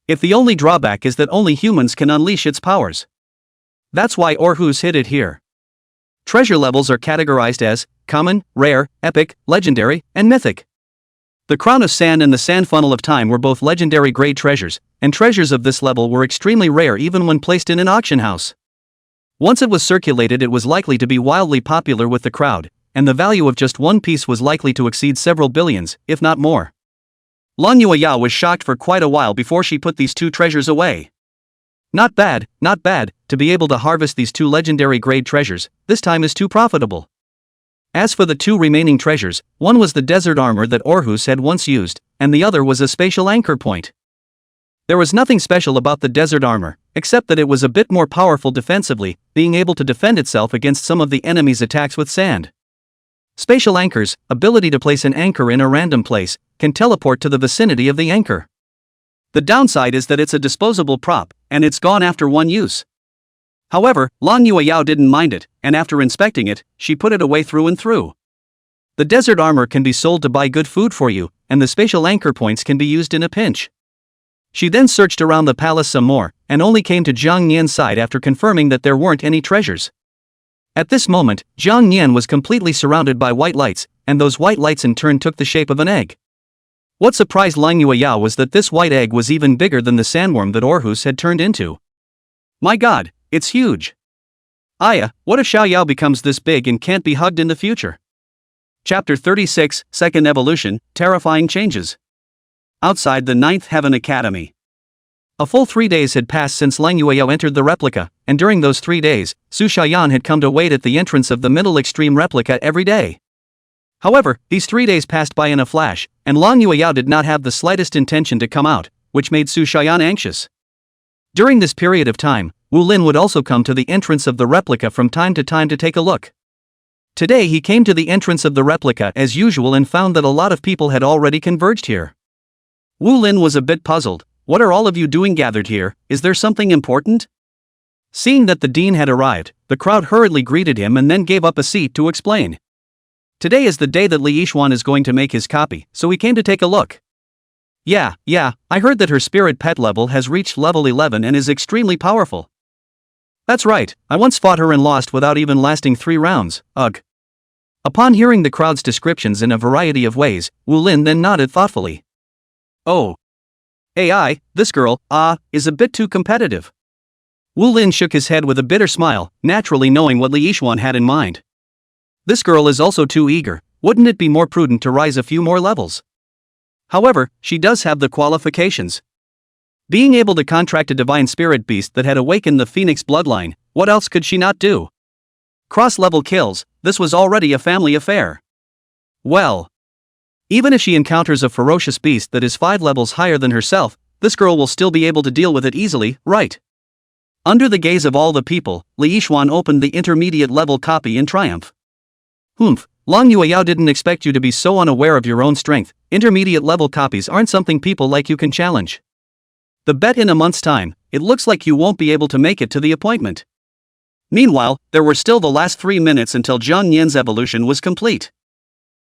If the only drawback is that only humans can unleash its powers. That's why Orhus hid it here. Treasure levels are categorized as common, rare, epic, legendary, and mythic. The Crown of Sand and the Sand Funnel of Time were both legendary grade treasures, and treasures of this level were extremely rare even when placed in an auction house. Once it was circulated, it was likely to be wildly popular with the crowd, and the value of just one piece was likely to exceed several billions, if not more. Lung Yueyao was shocked for quite a while before she put these 2 treasures away. Not bad, to be able to harvest these 2 legendary grade treasures, this time is too profitable. As for the 2 remaining treasures, one was the desert armor that Orhus had once used, and the other was a spatial anchor point. There was nothing special about the desert armor, except that it was a bit more powerful defensively, being able to defend itself against some of the enemy's attacks with sand. Spatial anchors, ability to place an anchor in a random place, can teleport to the vicinity of the anchor. The downside is that it's a disposable prop, and it's gone after one use. However, Lung Yueyao didn't mind it, and after inspecting it, she put it away through and through. The desert armor can be sold to buy good food for you, and the spatial anchor points can be used in a pinch. She then searched around the palace some more, and only came to Jang Yan's side after confirming that there weren't any treasures. At this moment, Jang Yan was completely surrounded by white lights, and those white lights in turn took the shape of an egg. What surprised Lung Yueyao was that this white egg was even bigger than the sandworm that Orhus had turned into. My god, it's huge! Aya, what if Xiaoyao becomes this big and can't be hugged in the future? Chapter 36, Second Evolution, Terrifying Changes. Outside the 9th Heaven Academy. A full 3 days had passed since Lung Yueyao entered the replica, and during those 3 days, Su Xiaoyan had come to wait at the entrance of the middle extreme replica every day. However, these 3 days passed by in a flash, and Lung Yueyao did not have the slightest intention to come out, which made Su Xiaoyan anxious. During this period of time, Wu Lin would also come to the entrance of the replica from time to take a look. Today he came to the entrance of the replica as usual and found that a lot of people had already converged here. Wu Lin was a bit puzzled. What are all of you doing gathered here? Is there something important? Seeing that the dean had arrived, the crowd hurriedly greeted him and then gave up a seat to explain. Today is the day that Li Yixuan is going to make his copy, so we came to take a look. Yeah, I heard that her spirit pet level has reached level 11 and is extremely powerful. That's right, I once fought her and lost without even lasting 3 rounds, ugh. Upon hearing the crowd's descriptions in a variety of ways, Wu Lin then nodded thoughtfully. Oh. AI, this girl, is a bit too competitive. Wu Lin shook his head with a bitter smile, naturally knowing what Li Yixuan had in mind. This girl is also too eager, wouldn't it be more prudent to rise a few more levels? However, she does have the qualifications. Being able to contract a divine spirit beast that had awakened the Phoenix bloodline, what else could she not do? Cross-level kills, this was already a family affair. Well. Even if she encounters a ferocious beast that is 5 levels higher than herself, this girl will still be able to deal with it easily, right? Under the gaze of all the people, Li Yixuan opened the intermediate level copy in triumph. Humph, Lung Yueyao didn't expect you to be so unaware of your own strength. Intermediate level copies aren't something people like you can challenge. The bet in a month's time, it looks like you won't be able to make it to the appointment. Meanwhile, there were still the last 3 minutes until Jang Yan's evolution was complete.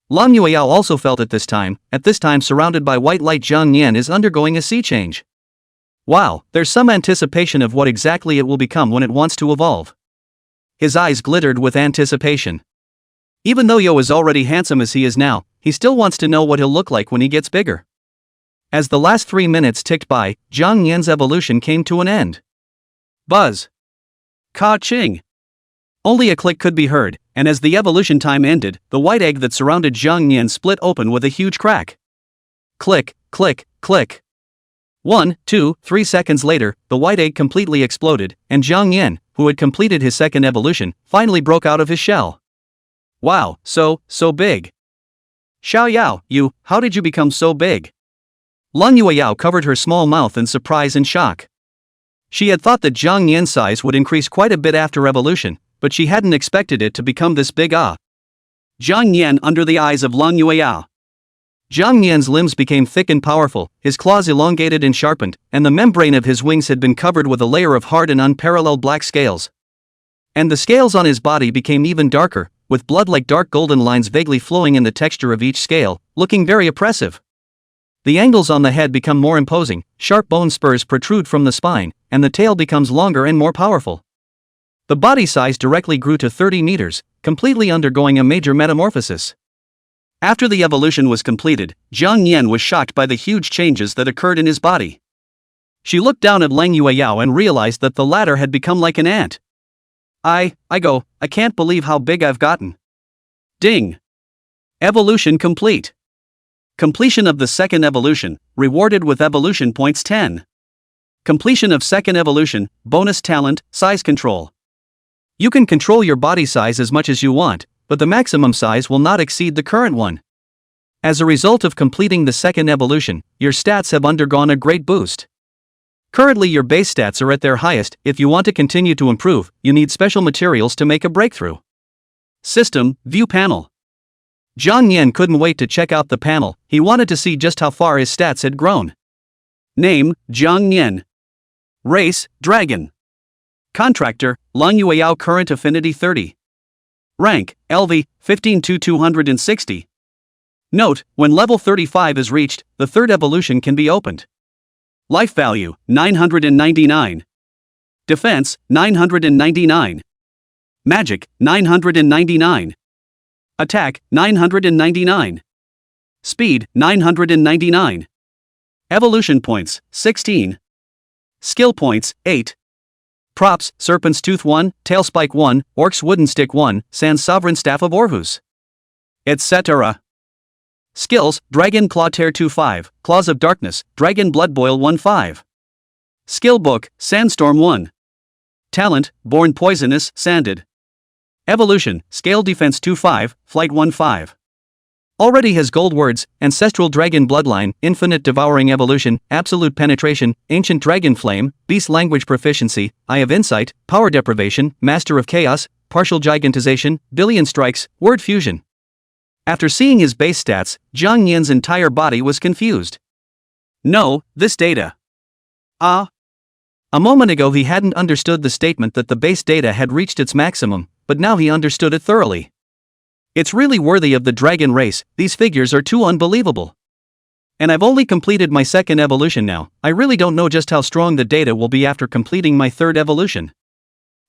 Lung Yueyao also felt at this time surrounded by white light. Jang Yan is undergoing a sea change. Wow, there's some anticipation of what exactly it will become when it wants to evolve. His eyes glittered with anticipation. Even though Yo is already handsome as he is now, he still wants to know what he'll look like when he gets bigger. As the last 3 minutes ticked by, Jang Yan's evolution came to an end. Buzz. Ka-ching. Only a click could be heard, and as the evolution time ended, the white egg that surrounded Jang Yan split open with a huge crack. Click, click, click. 1, 2, 3 seconds later, the white egg completely exploded, and Jang Yan, who had completed his second evolution, finally broke out of his shell. Wow, so big. Xiao Yao, how did you become so big? Lan Yueyao covered her small mouth in surprise and shock. She had thought that Jang Yan's size would increase quite a bit after evolution, but she hadn't expected it to become this big. Jang Yan under the eyes of Lan Yueyao. Jang Yan's limbs became thick and powerful, his claws elongated and sharpened, and the membrane of his wings had been covered with a layer of hard and unparalleled black scales. And the scales on his body became even darker, with blood like dark golden lines vaguely flowing in the texture of each scale, looking very oppressive. The angles on the head become more imposing, sharp bone spurs protrude from the spine, and the tail becomes longer and more powerful. The body size directly grew to 30 meters, completely undergoing a major metamorphosis. After the evolution was completed, Jang Yan was shocked by the huge changes that occurred in his body. She looked down at Lang Yueyao and realized that the latter had become like an ant. I can't believe how big I've gotten. Ding! Evolution complete. Completion of the second evolution, rewarded with evolution points 10. Completion of second evolution, bonus talent, size control. You can control your body size as much as you want, but the maximum size will not exceed the current one. As a result of completing the second evolution, your stats have undergone a great boost. Currently your base stats are at their highest. If you want to continue to improve, you need special materials to make a breakthrough. System, View Panel. Jang Yan couldn't wait to check out the panel, he wanted to see just how far his stats had grown. Name, Jang Yan. Race, Dragon. Contractor, Lan Yueyao current affinity 30. Rank, LV, 15-260. Note, when level 35 is reached, the third evolution can be opened. Life value, 999. Defense, 999. Magic, 999. Attack, 999. Speed, 999. Evolution points, 16. Skill points, 8. Props, Serpent's Tooth 1, Tailspike 1, Orc's Wooden Stick 1, Sans Sovereign Staff of Orhus. Etc. Skills, Dragon Claw Tear 2-5, Claws of Darkness, Dragon Blood Boil 1-5. Skill Book, Sandstorm 1. Talent, Born Poisonous, Sanded. Evolution, Scale Defense 2-5, Flight 1-5. Already has gold words, Ancestral Dragon Bloodline, Infinite Devouring Evolution, Absolute Penetration, Ancient Dragon Flame, Beast Language Proficiency, Eye of Insight, Power Deprivation, Master of Chaos, Partial Gigantization, Billion Strikes, Word Fusion. After seeing his base stats, Jang Yan's entire body was confused. No, this data. A moment ago he hadn't understood the statement that the base data had reached its maximum, but now he understood it thoroughly. It's really worthy of the dragon race, these figures are too unbelievable. And I've only completed my second evolution now, I really don't know just how strong the data will be after completing my third evolution.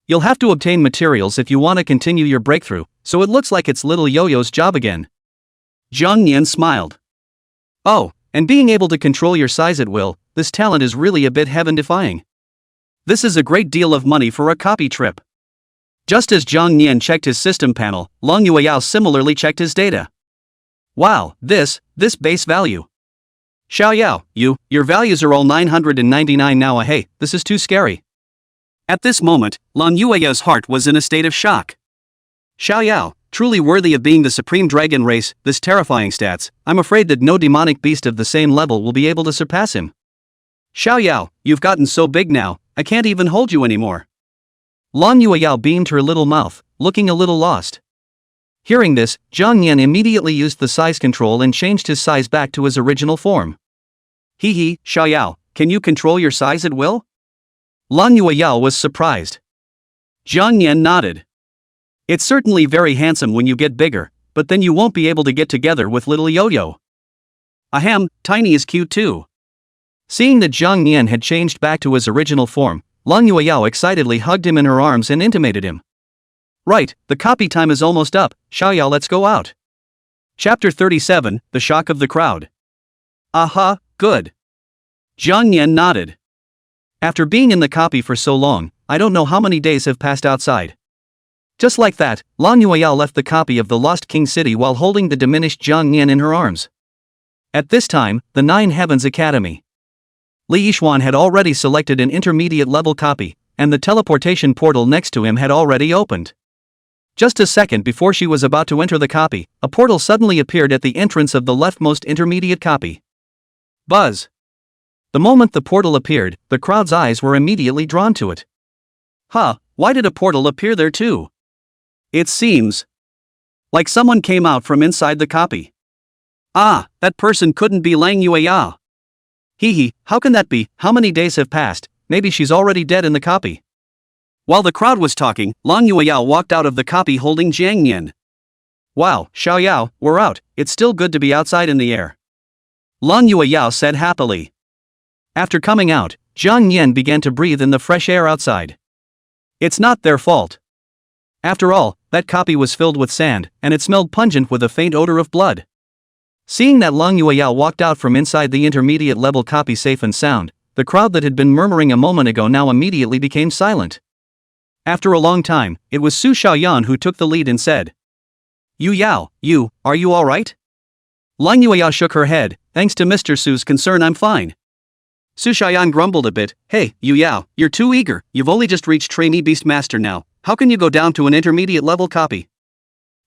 You'll have to obtain materials if you want to continue your breakthrough, so it looks like it's little Yo-Yo's job again. Jang Yan smiled. Oh, and being able to control your size at will, this talent is really a bit heaven-defying. This is a great deal of money for a copy trip. Just as Jang Yan checked his system panel, Lang Yueyao similarly checked his data. Wow, this base value. Xiao Yao, your values are all 999 now. Hey, this is too scary. At this moment, Lan Yueyao's heart was in a state of shock. Xiao Yao, truly worthy of being the supreme dragon race, this terrifying stats, I'm afraid that no demonic beast of the same level will be able to surpass him. Xiao Yao, you've gotten so big now, I can't even hold you anymore. Lan Yueyao beamed her little mouth, looking a little lost. Hearing this, Jang Yan immediately used the size control and changed his size back to his original form. Hee, Xiao Yao, can you control your size at will? Lan Yueyao was surprised. Jang Yan nodded. It's certainly very handsome when you get bigger, but then you won't be able to get together with little Yo-Yo. Ahem, Tiny is cute too. Seeing that Jang Yan had changed back to his original form, Lan Yueyao excitedly hugged him in her arms and intimated him. Right, the copy time is almost up, Xiaoyao, let's go out. Chapter 37, The Shock of the Crowd. Aha, good. Jang Yan nodded. After being in the copy for so long, I don't know how many days have passed outside. Just like that, Lang Yueyao left the copy of the Lost King City while holding the diminished Jang Yan in her arms. At this time, the Nine Heavens Academy. Li Yixuan had already selected an intermediate level copy, and the teleportation portal next to him had already opened. Just a second before she was about to enter the copy, a portal suddenly appeared at the entrance of the leftmost intermediate copy. Buzz! The moment the portal appeared, the crowd's eyes were immediately drawn to it. Huh, why did a portal appear there too? It seems like someone came out from inside the copy. Ah, that person couldn't be Lang Yueyao. Hee, how can that be? How many days have passed? Maybe she's already dead in the copy. While the crowd was talking, Lang Yueyao walked out of the copy holding Jang Yan. Wow, Xiaoyao, we're out, it's still good to be outside in the air. Lang Yueyao said happily. After coming out, Jang Yan began to breathe in the fresh air outside. It's not their fault. After all, that copy was filled with sand, and it smelled pungent with a faint odor of blood. Seeing that Lang Yueyao walked out from inside the intermediate level copy safe and sound, the crowd that had been murmuring a moment ago now immediately became silent. After a long time, it was Su Xiaoyan who took the lead and said, Yu Yao, are you alright? Lang Yueyao shook her head. Thanks to Mr. Su's concern, I'm fine. Su Xiaoyan grumbled a bit. Hey, Yu Yao, you're too eager, you've only just reached trainee beastmaster now, how can you go down to an intermediate level copy?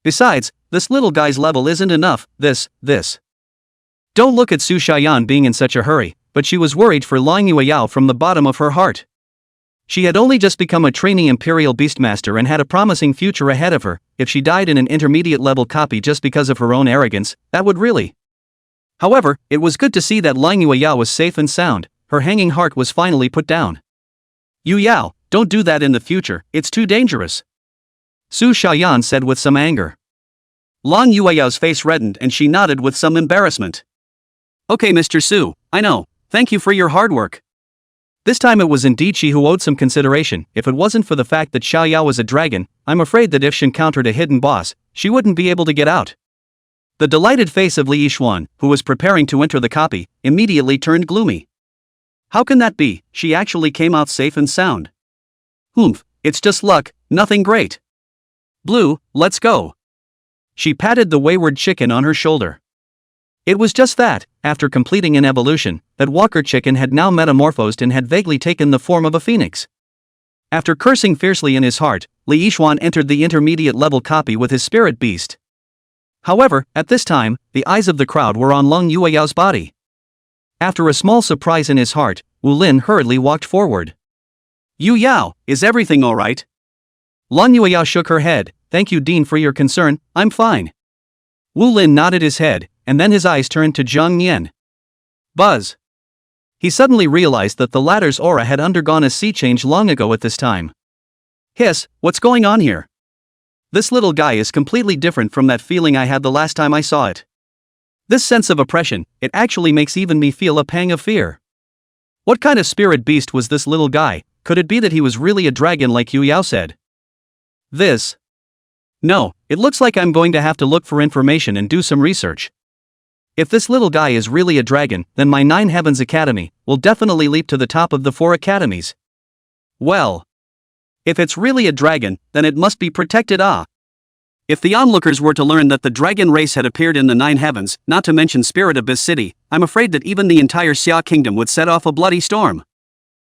Besides, this little guy's level isn't enough, this. Don't look at Su Xiaoyan being in such a hurry, but she was worried for Lang Yueyao from the bottom of her heart. She had only just become a trainee Imperial Beastmaster and had a promising future ahead of her. If she died in an intermediate level copy just because of her own arrogance, that would really. However, it was good to see that Lang Yueyao was safe and sound. Her hanging heart was finally put down. Yu Yao, don't do that in the future, it's too dangerous. Su Xiaoyan said with some anger. Lang Yueyao's face reddened and she nodded with some embarrassment. Okay, Mr. Su, I know, thank you for your hard work. This time it was indeed she who owed some consideration. If it wasn't for the fact that Xiaoyao was a dragon, I'm afraid that if she encountered a hidden boss, she wouldn't be able to get out. The delighted face of Li Yixuan, who was preparing to enter the copy, immediately turned gloomy. How can that be? She actually came out safe and sound. Humph, it's just luck, nothing great. Blue, let's go. She patted the wayward chicken on her shoulder. It was just that, after completing an evolution, that Walker Chicken had now metamorphosed and had vaguely taken the form of a phoenix. After cursing fiercely in his heart, Li Yixuan entered the intermediate level copy with his spirit beast. However, at this time, the eyes of the crowd were on Lang Yueyao's body. After a small surprise in his heart, Wu Lin hurriedly walked forward. Yu Yao, is everything alright? Lang Yueyao shook her head. Thank you, Dean, for your concern, I'm fine. Wu Lin nodded his head, and then his eyes turned to Jang Yan. Buzz. He suddenly realized that the latter's aura had undergone a sea change long ago at this time. Hiss, what's going on here? This little guy is completely different from that feeling I had the last time I saw it. This sense of oppression, it actually makes even me feel a pang of fear. What kind of spirit beast was this little guy? Could it be that he was really a dragon like Yu Yao said? No, it looks like I'm going to have to look for information and do some research. If this little guy is really a dragon, then my Nine Heavens Academy will definitely leap to the top of the 4 academies. Well, if it's really a dragon, then it must be protected. If the onlookers were to learn that the dragon race had appeared in the Nine Heavens, not to mention Spirit Abyss City, I'm afraid that even the entire Xia Kingdom would set off a bloody storm.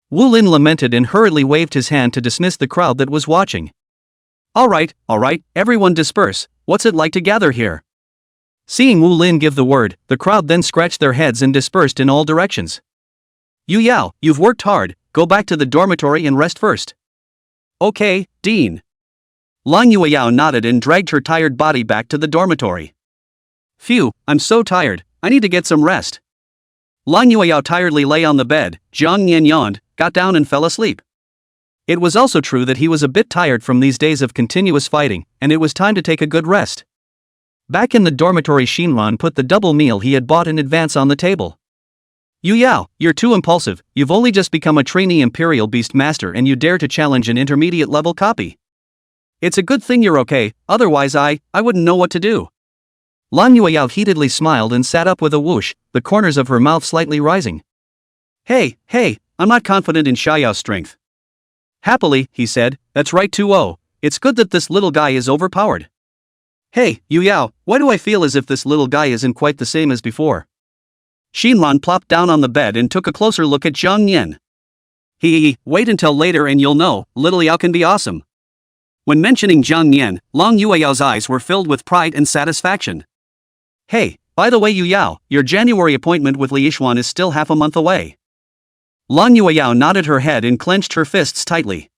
Wu Lin lamented and hurriedly waved his hand to dismiss the crowd that was watching. Alright, everyone disperse, what's it like to gather here? Seeing Wu Lin give the word, the crowd then scratched their heads and dispersed in all directions. Yu Yao, you've worked hard, go back to the dormitory and rest first. Okay, Dean. Lang Yueyao nodded and dragged her tired body back to the dormitory. Phew, I'm so tired, I need to get some rest. Lang Yueyao tiredly lay on the bed. Jang Yan yawned, got down and fell asleep. It was also true that he was a bit tired from these days of continuous fighting, and it was time to take a good rest. Back in the dormitory, Shinran put the double meal he had bought in advance on the table. Yu Yao, you're too impulsive, you've only just become a trainee Imperial Beast Master and you dare to challenge an intermediate level copy. It's a good thing you're okay, otherwise I wouldn't know what to do. Lan Yueyao heatedly smiled and sat up with a whoosh, the corners of her mouth slightly rising. Hey, I'm not confident in Xiaoyao's strength. Happily, he said, that's right 2-0, it's good that this little guy is overpowered. Hey, Yu Yao, why do I feel as if this little guy isn't quite the same as before? Xinlan plopped down on the bed and took a closer look at Jang Yan. Wait until later and you'll know, little Yao can be awesome. When mentioning Jang Yan, Long Yueyao's eyes were filled with pride and satisfaction. Hey, by the way Yu Yao, your January appointment with Li Yixuan is still half a month away. Lan Yueyao nodded her head and clenched her fists tightly.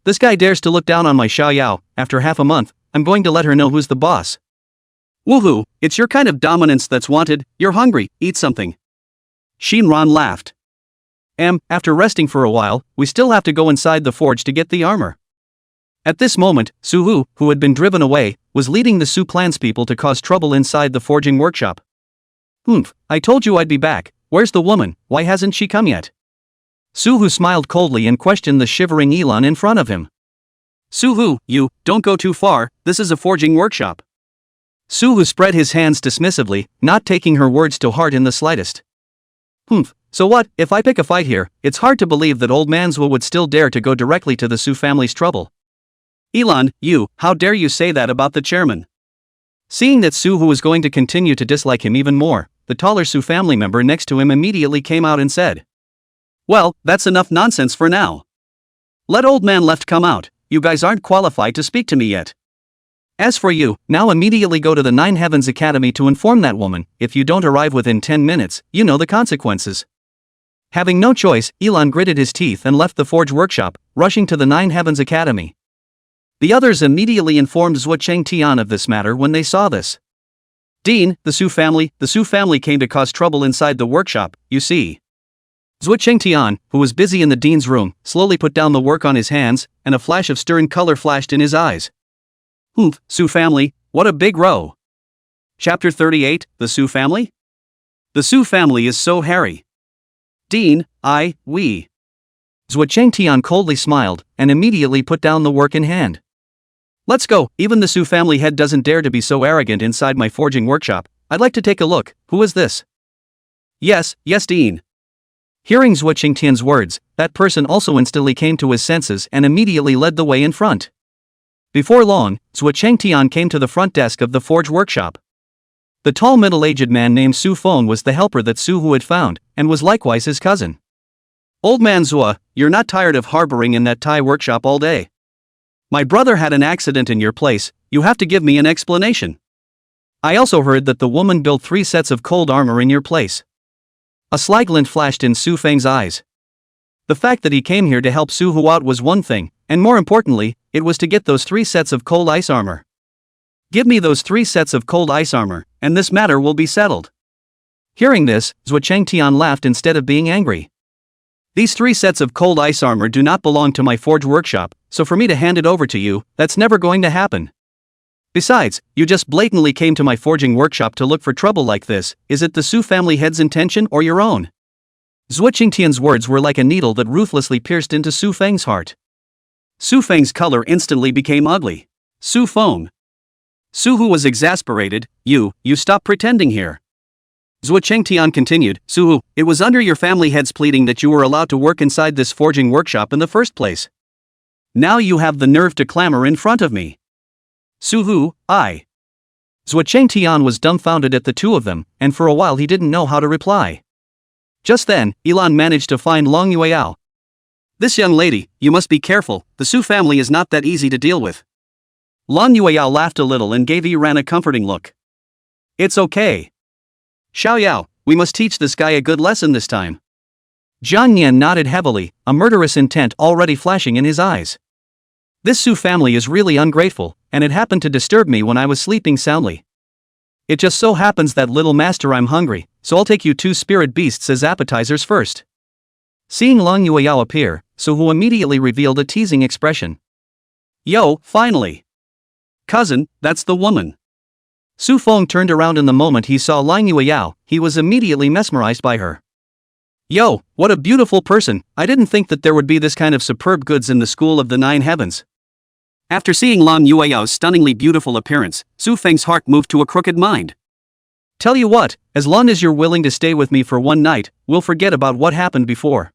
This guy dares to look down on my Xiaoyao. After half a month, I'm going to let her know who's the boss. Woohoo, it's your kind of dominance that's wanted, you're hungry, eat something. Shinran laughed. After resting for a while, we still have to go inside the forge to get the armor. At this moment, Su Hu, who had been driven away, was leading the Su clan's people to cause trouble inside the forging workshop. I told you I'd be back, where's the woman, why hasn't she come yet? Su Hu smiled coldly and questioned the shivering Elan in front of him. Su Hu, you, don't go too far, this is a forging workshop. Su Hu spread his hands dismissively, not taking her words to heart in the slightest. So what, if I pick a fight here, it's hard to believe that old man Zhou would still dare to go directly to the Su family's trouble. Elan, you, how dare you say that about the chairman? Seeing that Su Hu was going to continue to dislike him even more, the taller Su family member next to him immediately came out and said. Well, that's enough nonsense for now. Let old man left come out, you guys aren't qualified to speak to me yet. As for you, now immediately go to the Nine Heavens Academy to inform that woman, if you don't arrive within 10 minutes, you know the consequences. Having no choice, Elan gritted his teeth and left the forge workshop, rushing to the Nine Heavens Academy. The others immediately informed Zhuo Chengtian of this matter when they saw this. Dean, the Su family came to cause trouble inside the workshop, you see. Zhuo Chengtian, who was busy in the dean's room, slowly put down the work on his hands, and a flash of stern color flashed in his eyes. Su family, what a big row. Chapter 38, The Su family? The Su family is so hairy. Dean, we. Zhuo Chengtian coldly smiled, and immediately put down the work in hand. Let's go, even the Su family head doesn't dare to be so arrogant inside my forging workshop, I'd like to take a look, who is this? Yes, Dean. Hearing Zhuo Chengtian's words, that person also instantly came to his senses and immediately led the way in front. Before long, Zhuo Chengtian came to the front desk of the forge workshop. The tall middle-aged man named Su Feng was the helper that Su Hu had found, and was likewise his cousin. Old man Zhuo, you're not tired of harboring in that Thai workshop all day. My brother had an accident in your place, you have to give me an explanation. I also heard that the woman built 3 sets of cold armor in your place. A sly glint flashed in Su Feng's eyes. The fact that he came here to help Su Hu out was one thing, and more importantly, it was to get those 3 sets of cold ice armor. Give me those 3 sets of cold ice armor, and this matter will be settled. Hearing this, Zhuo Chengtian laughed instead of being angry. These 3 sets of cold ice armor do not belong to my forge workshop, so for me to hand it over to you, that's never going to happen. Besides, you just blatantly came to my forging workshop to look for trouble like this, is it the Su family head's intention or your own? Zhuo Chengtian's words were like a needle that ruthlessly pierced into Su Feng's heart. Su Feng's color instantly became ugly. Su Feng. Su Hu was exasperated, you stop pretending here. Zhuo Chengtian continued, Su Hu, it was under your family head's pleading that you were allowed to work inside this forging workshop in the first place. Now you have the nerve to clamor in front of me. Su Hu, I. Zhuo Chengtian was dumbfounded at the two of them, and for a while he didn't know how to reply. Just then, Elan managed to find Long Yueyao. This young lady, you must be careful, the Su family is not that easy to deal with. Lan Yueyao laughed a little and gave Iran a comforting look. It's okay. Xiaoyao, we must teach this guy a good lesson this time. Jang Yan nodded heavily, a murderous intent already flashing in his eyes. This Su family is really ungrateful, and it happened to disturb me when I was sleeping soundly. It just so happens that little master I'm hungry, so I'll take you 2 spirit beasts as appetizers first. Seeing Long Yueyao appear, Su Hu immediately revealed a teasing expression. Yo, finally. Cousin, that's the woman. Su Feng turned around in the moment he saw Long Yueyao, he was immediately mesmerized by her. Yo, what a beautiful person, I didn't think that there would be this kind of superb goods in the school of the 9 heavens. After seeing Lang Yueyao's stunningly beautiful appearance, Su Feng's heart moved to a crooked mind. Tell you what, as long as you're willing to stay with me for one night, we'll forget about what happened before.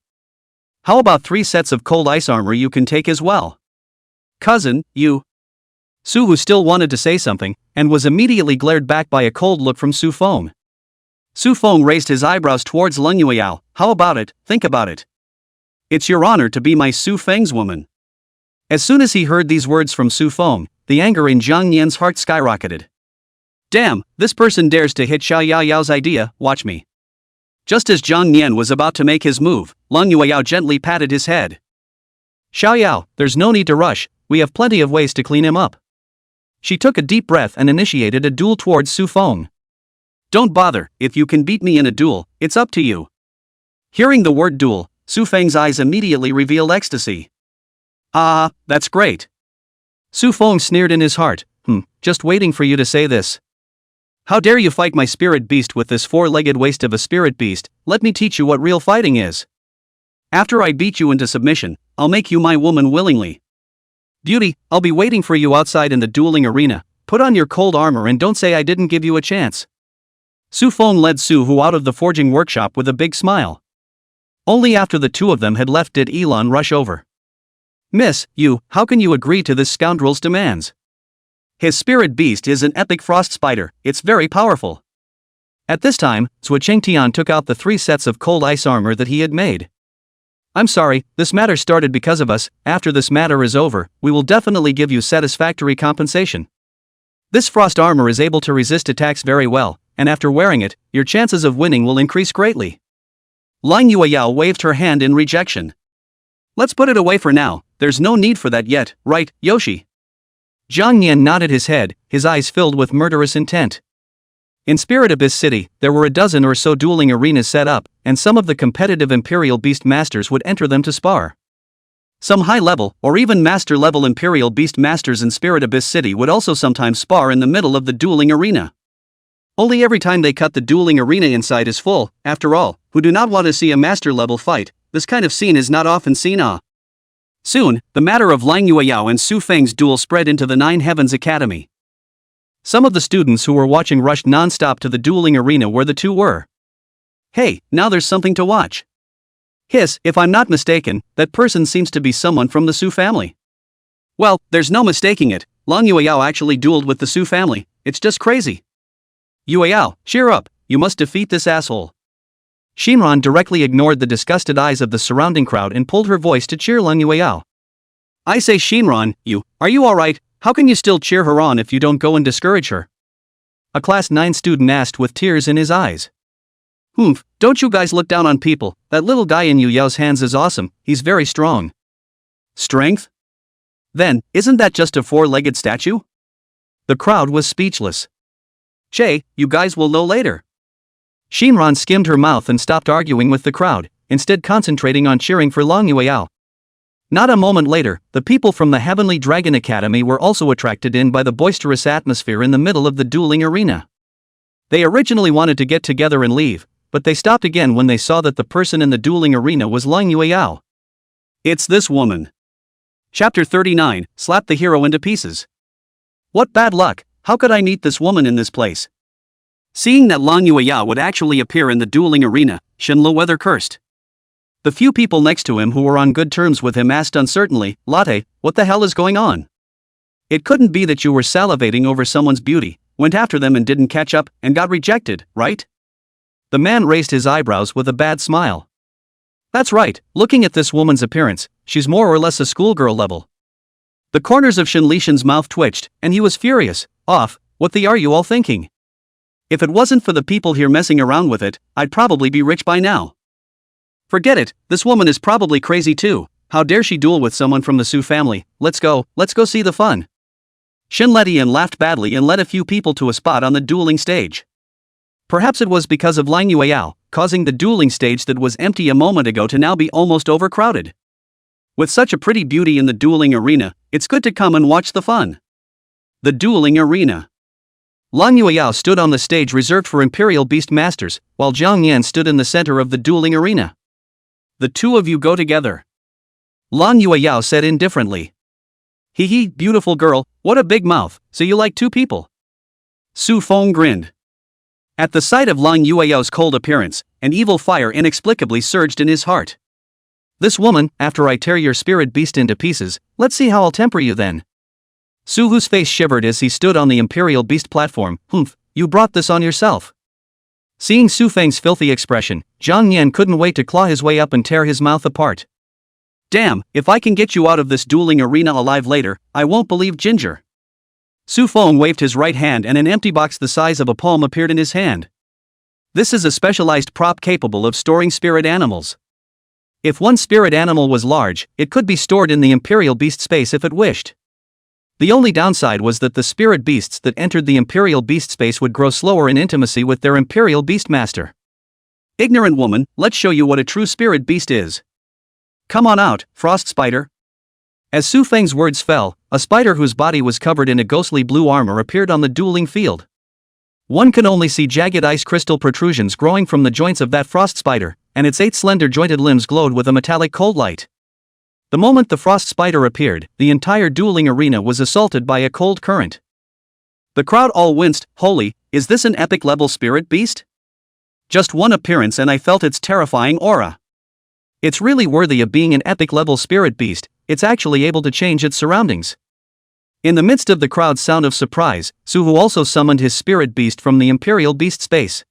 How about 3 sets of cold ice armor you can take as well? Cousin, you. Su, who still wanted to say something, and was immediately glared back by a cold look from Su Feng. Su Feng raised his eyebrows towards Lang Yueyao. How about it, think about it. It's your honor to be my Su Feng's woman. As soon as he heard these words from Su Feng, the anger in Jang Yan's heart skyrocketed. Damn, this person dares to hit Xiao Yao's idea, watch me. Just as Jang Yan was about to make his move, Lang Yueyao gently patted his head. Xiao Yao, there's no need to rush, we have plenty of ways to clean him up. She took a deep breath and initiated a duel towards Su Feng. Don't bother, if you can beat me in a duel, it's up to you. Hearing the word duel, Su Feng's eyes immediately revealed ecstasy. Ah, that's great. Su Feng sneered in his heart, just waiting for you to say this. How dare you fight my spirit beast with this 4-legged waste of a spirit beast, let me teach you what real fighting is. After I beat you into submission, I'll make you my woman willingly. Beauty, I'll be waiting for you outside in the dueling arena, put on your cold armor and don't say I didn't give you a chance. Su Feng led Su Hu out of the forging workshop with a big smile. Only after the two of them had left did Elon rush over. Miss, how can you agree to this scoundrel's demands? His spirit beast is an epic frost spider, it's very powerful. At this time, Zhou Chengtian took out the 3 sets of cold ice armor that he had made. I'm sorry, this matter started because of us, after this matter is over, we will definitely give you satisfactory compensation. This frost armor is able to resist attacks very well, and after wearing it, your chances of winning will increase greatly. Lang Yueyao waved her hand in rejection. Let's put it away for now, there's no need for that yet, right, Yoshi? Jang Yan nodded his head, his eyes filled with murderous intent. In Spirit Abyss City, there were a dozen or so dueling arenas set up, and some of the competitive Imperial Beast Masters would enter them to spar. Some high-level, or even master-level Imperial Beast Masters in Spirit Abyss City would also sometimes spar in the middle of the dueling arena. Only every time they cut the dueling arena inside is full, after all, who do not want to see a master-level fight, this kind of scene is not often seen. Soon, the matter of Lang Yueyao and Su Feng's duel spread into the Nine Heavens Academy. Some of the students who were watching rushed non-stop to the dueling arena where the two were. Hey, now there's something to watch. Hiss, if I'm not mistaken, that person seems to be someone from the Su family. Well, there's no mistaking it, Lang Yueyao actually dueled with the Su family, it's just crazy. Yueyao, cheer up, you must defeat this asshole. Shinran directly ignored the disgusted eyes of the surrounding crowd and pulled her voice to cheer Lang Yueyao. I say Shinran, are you alright? How can you still cheer her on if you don't go and discourage her? A Class 9 student asked with tears in his eyes. Don't you guys look down on people, that little guy in Yueyao's hands is awesome, he's very strong. Strength? Then, isn't that just a 4-legged statue? The crowd was speechless. Che, you guys will know later. Shinran skimmed her mouth and stopped arguing with the crowd, instead concentrating on cheering for Lang Yueyao. Not a moment later, the people from the Heavenly Dragon Academy were also attracted in by the boisterous atmosphere in the middle of the dueling arena. They originally wanted to get together and leave, but they stopped again when they saw that the person in the dueling arena was Lang Yueyao. It's this woman. Chapter 39, Slap the hero into pieces. What bad luck, how could I meet this woman in this place? Seeing that Lang Yueyao would actually appear in the dueling arena, Shen Weather cursed. The few people next to him who were on good terms with him asked uncertainly, Latte, what the hell is going on? It couldn't be that you were salivating over someone's beauty, went after them and didn't catch up, and got rejected, right? The man raised his eyebrows with a bad smile. That's right, looking at this woman's appearance, she's more or less a schoolgirl level. The corners of Shen Lishan's mouth twitched, and he was furious. What the are you all thinking? If it wasn't for the people here messing around with it, I'd probably be rich by now. Forget it, this woman is probably crazy too, how dare she duel with someone from the Su family, let's go see the fun. Shen Letian laughed badly and led a few people to a spot on the dueling stage. Perhaps it was because of Lang Yueyao, causing the dueling stage that was empty a moment ago to now be almost overcrowded. With such a pretty beauty in the dueling arena, it's good to come and watch the fun. The dueling arena. Lang Yueyao stood on the stage reserved for Imperial Beast Masters, while Jang Yan stood in the center of the dueling arena. The two of you go together. Lang Yueyao said indifferently. Hee hee, beautiful girl, what a big mouth, so you like two people? Su Feng grinned. At the sight of Lang Yueyao's cold appearance, an evil fire inexplicably surged in his heart. This woman, after I tear your spirit beast into pieces, let's see how I'll temper you then. Su Hu's face shivered as he stood on the Imperial Beast platform. Humph, you brought this on yourself. Seeing Su Feng's filthy expression, Jang Yan couldn't wait to claw his way up and tear his mouth apart. Damn, if I can get you out of this dueling arena alive later, I won't believe ginger. Su Feng waved his right hand and an empty box the size of a palm appeared in his hand. This is a specialized prop capable of storing spirit animals. If one spirit animal was large, it could be stored in the Imperial Beast space if it wished. The only downside was that the spirit beasts that entered the Imperial Beast space would grow slower in intimacy with their Imperial Beast master. Ignorant woman, let's show you what a true spirit beast is. Come on out, frost spider. As Su Feng's words fell, a spider whose body was covered in a ghostly blue armor appeared on the dueling field. One could only see jagged ice crystal protrusions growing from the joints of that frost spider, and its 8 slender jointed limbs glowed with a metallic cold light. The moment the frost spider appeared, the entire dueling arena was assaulted by a cold current. The crowd all winced. Holy, is this an epic level spirit beast? Just one appearance and I felt its terrifying aura. It's really worthy of being an epic level spirit beast, it's actually able to change its surroundings. In the midst of the crowd's sound of surprise, Su Hu also summoned his spirit beast from the Imperial Beast space.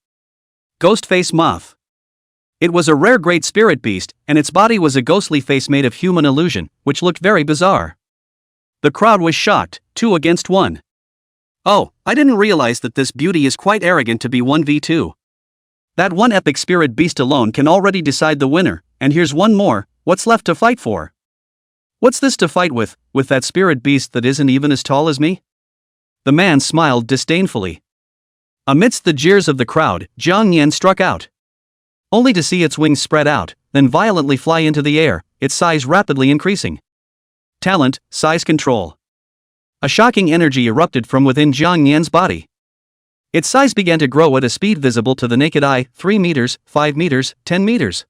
Ghostface Moth. It was a rare great spirit beast, and its body was a ghostly face made of human illusion, which looked very bizarre. The crowd was shocked, 2 against 1. Oh, I didn't realize that this beauty is quite arrogant to be 1v2. That one epic spirit beast alone can already decide the winner, and here's one more, what's left to fight for? What's this to fight with that spirit beast that isn't even as tall as me? The man smiled disdainfully. Amidst the jeers of the crowd, Jang Yan struck out. Only to see its wings spread out, then violently fly into the air, its size rapidly increasing. Talent, size control. A shocking energy erupted from within Jang Yan's body. Its size began to grow at a speed visible to the naked eye, 3 meters, 5 meters, 10 meters.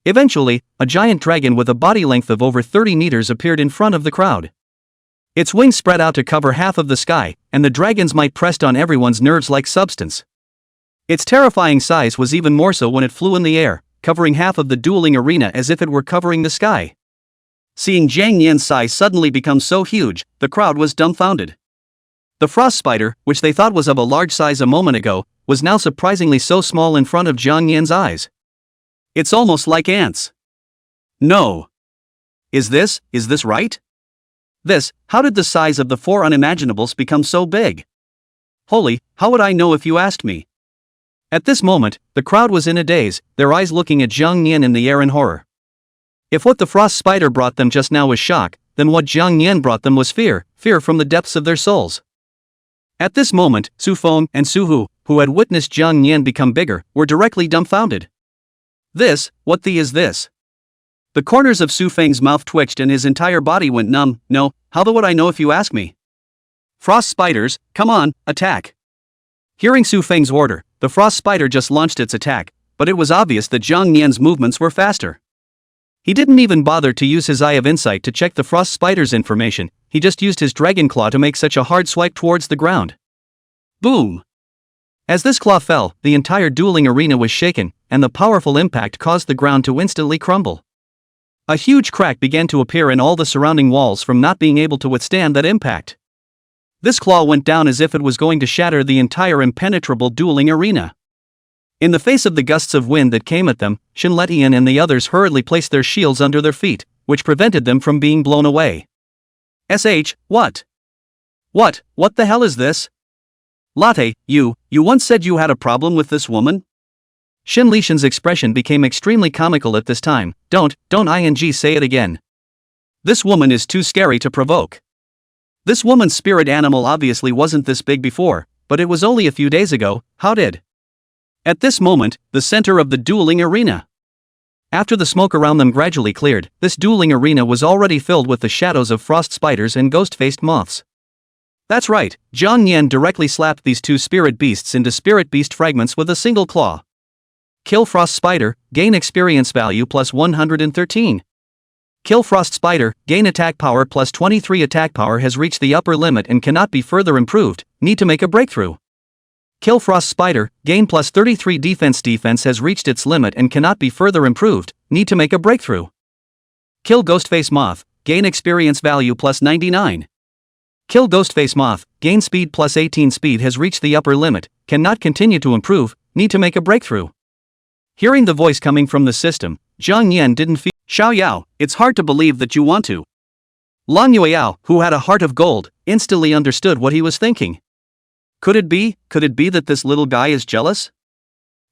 Eventually, a giant dragon with a body length of over 30 meters appeared in front of the crowd. Its wings spread out to cover half of the sky, and the dragon's might pressed on everyone's nerves like substance. Its terrifying size was even more so when it flew in the air, covering half of the dueling arena as if it were covering the sky. Seeing Jang Yan's size suddenly become so huge, the crowd was dumbfounded. The frost spider, which they thought was of a large size a moment ago, was now surprisingly so small in front of Jang Yan's eyes. It's almost like ants. No. Is this right? How did the size of the 4 unimaginables become so big? Holy, how would I know if you asked me? At this moment, the crowd was in a daze, their eyes looking at Jang Yan in the air in horror. If what the frost spider brought them just now was shock, then what Jang Yan brought them was fear from the depths of their souls. At this moment, Su Feng and Su Hu, who had witnessed Jang Yan become bigger, were directly dumbfounded. What is this? The corners of Su Feng's mouth twitched and his entire body went numb. No, how would I know if you ask me? Frost spiders, come on, attack. Hearing Su Feng's order, the frost spider just launched its attack, but it was obvious that Jang Yan's movements were faster. He didn't even bother to use his eye of insight to check the frost spider's information, he just used his dragon claw to make such a hard swipe towards the ground. Boom! As this claw fell, the entire dueling arena was shaken, and the powerful impact caused the ground to instantly crumble. A huge crack began to appear in all the surrounding walls from not being able to withstand that impact. This claw went down as if it was going to shatter the entire impenetrable dueling arena. In the face of the gusts of wind that came at them, Shin Letian and the others hurriedly placed their shields under their feet, which prevented them from being blown away. What? What the hell is this? Latte, you once said you had a problem with this woman? Shin Lishan's expression became extremely comical at this time. Don't say it again. This woman is too scary to provoke. This woman's spirit animal obviously wasn't this big before, but it was only a few days ago. How did? At this moment, the center of the dueling arena. After the smoke around them gradually cleared, this dueling arena was already filled with the shadows of frost spiders and ghost-faced moths. That's right, Jang Yan directly slapped these 2 spirit beasts into spirit beast fragments with a single claw. Kill frost spider, gain experience value plus 113. Kill Frost Spider, gain attack power plus 23 attack power has reached the upper limit and cannot be further improved, need to make a breakthrough. Kill Frost Spider, gain plus 33 defense has reached its limit and cannot be further improved, need to make a breakthrough. Kill Ghostface Moth, gain experience value plus 99. Kill Ghostface Moth, gain speed plus 18 speed has reached the upper limit, cannot continue to improve, need to make a breakthrough. Hearing the voice coming from the system, Jang Yan didn't feel. Xiao Yao, it's hard to believe that you want to. Lan Yueyao, who had a heart of gold, instantly understood what he was thinking. Could it be that this little guy is jealous?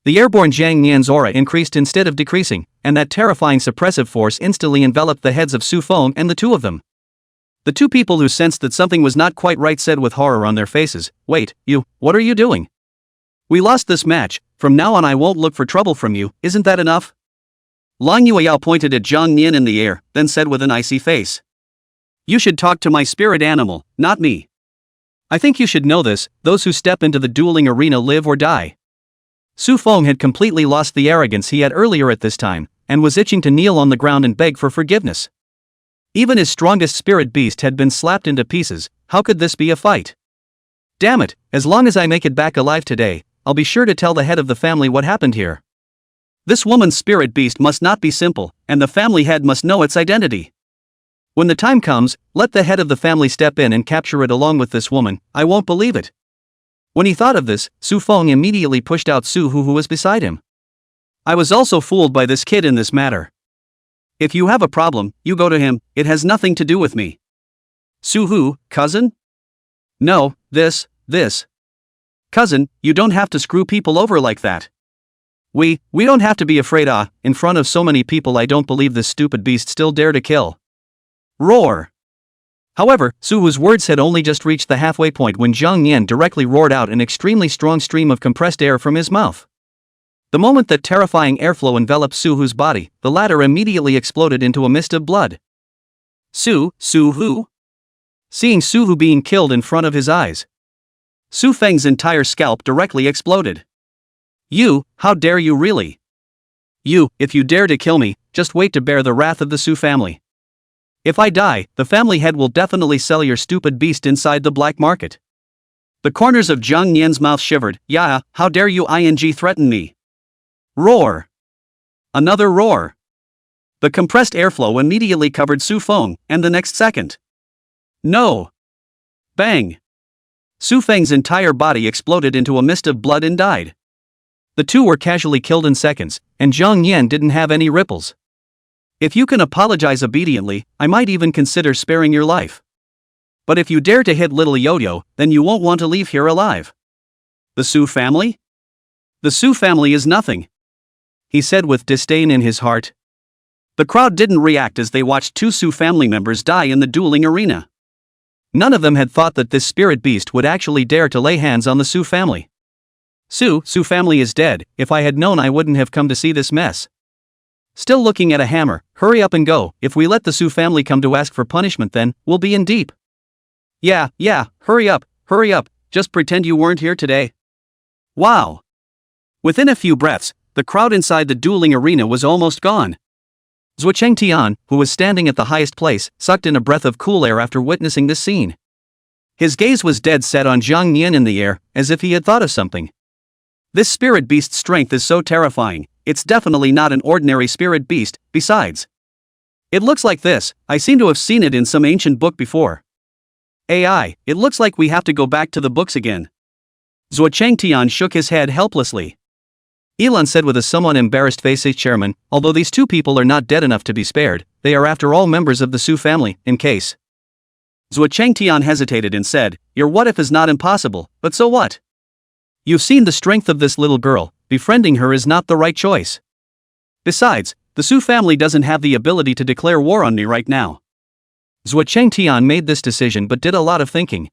The airborne Jang Yan's aura increased instead of decreasing, and that terrifying suppressive force instantly enveloped the heads of Su Feng and the two of them. The two people who sensed that something was not quite right said with horror on their faces, "Wait, what are you doing? We lost this match, from now on I won't look for trouble from you, isn't that enough?" Lang Yueyao pointed at Jang Yan in the air, then said with an icy face. "You should talk to my spirit animal, not me. I think you should know this, those who step into the dueling arena live or die." Su Feng had completely lost the arrogance he had earlier at this time, and was itching to kneel on the ground and beg for forgiveness. Even his strongest spirit beast had been slapped into pieces, how could this be a fight? Damn it, as long as I make it back alive today, I'll be sure to tell the head of the family what happened here. This woman's spirit beast must not be simple, and the family head must know its identity. When the time comes, let the head of the family step in and capture it along with this woman, I won't believe it. When he thought of this, Su Feng immediately pushed out Su Hu who was beside him. I was also fooled by this kid in this matter. If you have a problem, you go to him, it has nothing to do with me. Su Hu, cousin? No, this. Cousin, you don't have to screw people over like that. We don't have to be afraid. In front of so many people I don't believe this stupid beast still dare to kill. Roar. However, Su Hu's words had only just reached the halfway point when Jang Yan directly roared out an extremely strong stream of compressed air from his mouth. The moment that terrifying airflow enveloped Su Hu's body, the latter immediately exploded into a mist of blood. Su Hu? Seeing Su Hu being killed in front of his eyes, Su Feng's entire scalp directly exploded. How dare you really? If you dare to kill me, just wait to bear the wrath of the Su family. If I die, the family head will definitely sell your stupid beast inside the black market. The corners of Jang Yan's mouth shivered. Yeah, how dare you threaten me? Roar. Another roar. The compressed airflow immediately covered Su Feng, and the next second. No. Bang. Su Feng's entire body exploded into a mist of blood and died. The two were casually killed in seconds, and Jang Yan didn't have any ripples. If you can apologize obediently, I might even consider sparing your life. But if you dare to hit little Yo-Yo, then you won't want to leave here alive. The Su family? The Su family is nothing, he said with disdain in his heart. The crowd didn't react as they watched two Su family members die in the dueling arena. None of them had thought that this spirit beast would actually dare to lay hands on the Su family. Su family is dead. If I had known I wouldn't have come to see this mess. Still looking at a hammer, hurry up and go. If we let the Su family come to ask for punishment, then we'll be in deep. Yeah, hurry up, just pretend you weren't here today. Wow. Within a few breaths, the crowd inside the dueling arena was almost gone. Zhuocheng Tian, who was standing at the highest place, sucked in a breath of cool air after witnessing this scene. His gaze was dead set on Jang Yan in the air, as if he had thought of something. This spirit beast's strength is so terrifying, it's definitely not an ordinary spirit beast, besides. It looks like this, I seem to have seen it in some ancient book before. AI, it looks like we have to go back to the books again. Zhuocheng Tian shook his head helplessly. Elon said with a somewhat embarrassed face, Chairman, although these two people are not dead enough to be spared, they are after all members of the Su family, in case. Zhuocheng Tian hesitated and said, your what if is not impossible, but so what? You've seen the strength of this little girl, befriending her is not the right choice. Besides, the Su family doesn't have the ability to declare war on me right now. Zhuocheng Tian made this decision but did a lot of thinking.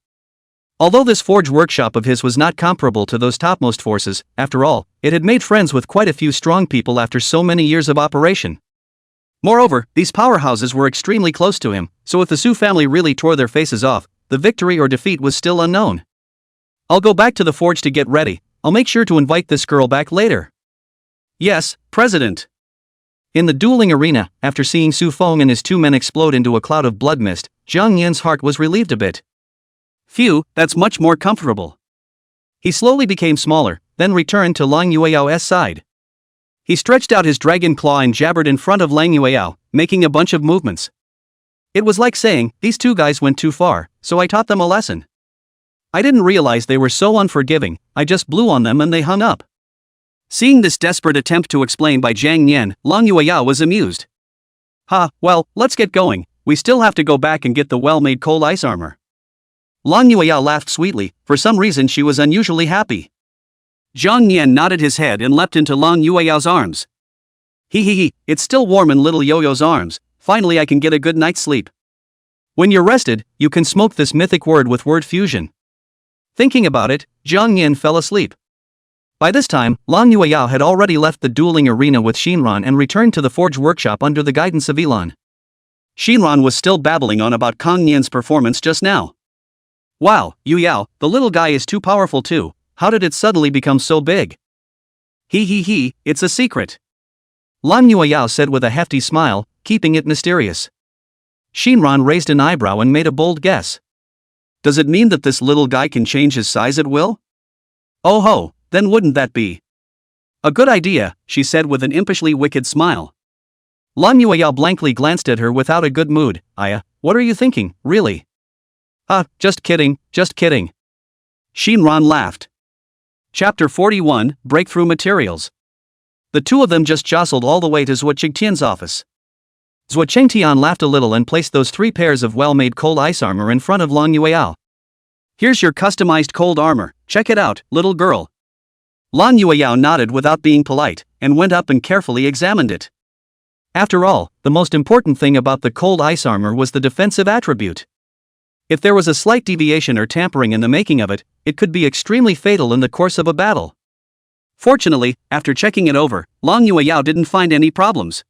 Although this forge workshop of his was not comparable to those topmost forces, after all, it had made friends with quite a few strong people after so many years of operation. Moreover, these powerhouses were extremely close to him, so if the Su family really tore their faces off, the victory or defeat was still unknown. I'll go back to the forge to get ready. I'll make sure to invite this girl back later. Yes, President. In the dueling arena, after seeing Su Feng and his two men explode into a cloud of blood mist, Jang Yan's heart was relieved a bit. Phew, that's much more comfortable. He slowly became smaller, then returned to Lang Yueyao's side. He stretched out his dragon claw and jabbered in front of Lang Yueyao, making a bunch of movements. It was like saying, these two guys went too far, so I taught them a lesson. I didn't realize they were so unforgiving, I just blew on them and they hung up. Seeing this desperate attempt to explain by Jang Yan, Lang Yueyao was amused. Well, let's get going, we still have to go back and get the well-made cold ice armor. Lang Yueyao laughed sweetly, for some reason she was unusually happy. Jang Yan nodded his head and leapt into Lang Yueyao's arms. Hee, it's still warm in little Yo-Yo's arms, finally I can get a good night's sleep. When you're rested, you can smoke this mythic word with word fusion. Thinking about it, Jang Yan fell asleep. By this time, Lang Yueyao had already left the dueling arena with Shinran and returned to the forge workshop under the guidance of Elan. Shinran was still babbling on about Kang Nian's performance just now. Wow, Yuyao, the little guy is too powerful too, how did it suddenly become so big? He, it's a secret. Lang Yueyao said with a hefty smile, keeping it mysterious. Shinran raised an eyebrow and made a bold guess. Does it mean that this little guy can change his size at will? Oh ho, then wouldn't that be a good idea, she said with an impishly wicked smile. Lang Yueyao blankly glanced at her without a good mood. What are you thinking, really? Just kidding. Shinran laughed. Chapter 41, Breakthrough Materials. The two of them just jostled all the way to Zhuo Qingtian's office. Zhuo Qingtian laughed a little and placed those 3 pairs of well-made cold ice armor in front of Lang Yueyao. Here's your customized cold armor, check it out, little girl. Lang Yueyao nodded without being polite, and went up and carefully examined it. After all, the most important thing about the cold ice armor was the defensive attribute. If there was a slight deviation or tampering in the making of it, it could be extremely fatal in the course of a battle. Fortunately, after checking it over, Lang Yueyao didn't find any problems.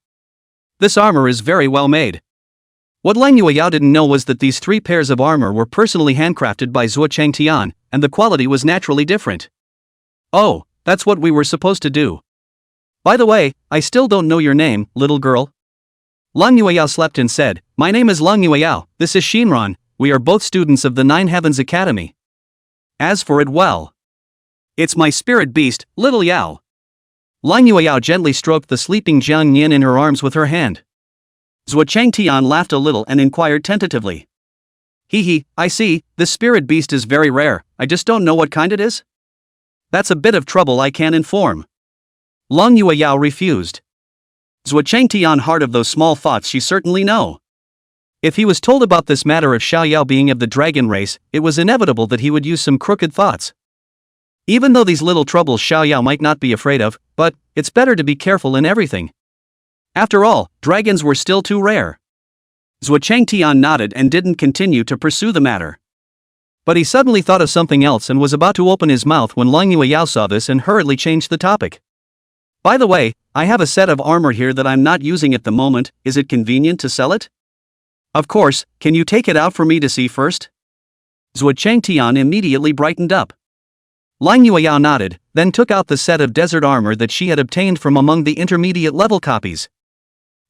This armor is very well made. What Lang Yueyao didn't know was that these 3 pairs of armor were personally handcrafted by Zhuo Qingtian, and the quality was naturally different. Oh, that's what we were supposed to do. By the way, I still don't know your name, little girl. Lang Yueyao slept and said, my name is Lang Yueyao, this is Shinran, we are both students of the Nine Heavens Academy. As for it, well, it's my spirit beast, little Yao. Lang Yueyao gently stroked the sleeping Jang Yan in her arms with her hand. Zhuo Qingtian laughed a little and inquired tentatively. I see, this spirit beast is very rare, I just don't know what kind it is? That's a bit of trouble, I can inform. Lang Yueyao refused. Zhuo Qingtian heart of those small thoughts she certainly know. If he was told about this matter of Xiaoyao being of the dragon race, it was inevitable that he would use some crooked thoughts. Even though these little troubles Xiaoyao might not be afraid of, but it's better to be careful in everything. After all, dragons were still too rare. Zhuo Qingtian nodded and didn't continue to pursue the matter. But he suddenly thought of something else and was about to open his mouth when Lang Yueyao saw this and hurriedly changed the topic. By the way, I have a set of armor here that I'm not using at the moment, is it convenient to sell it? Of course, can you take it out for me to see first? Zhuo Qingtian immediately brightened up. Lang Yueyao nodded, then took out the set of desert armor that she had obtained from among the intermediate level copies.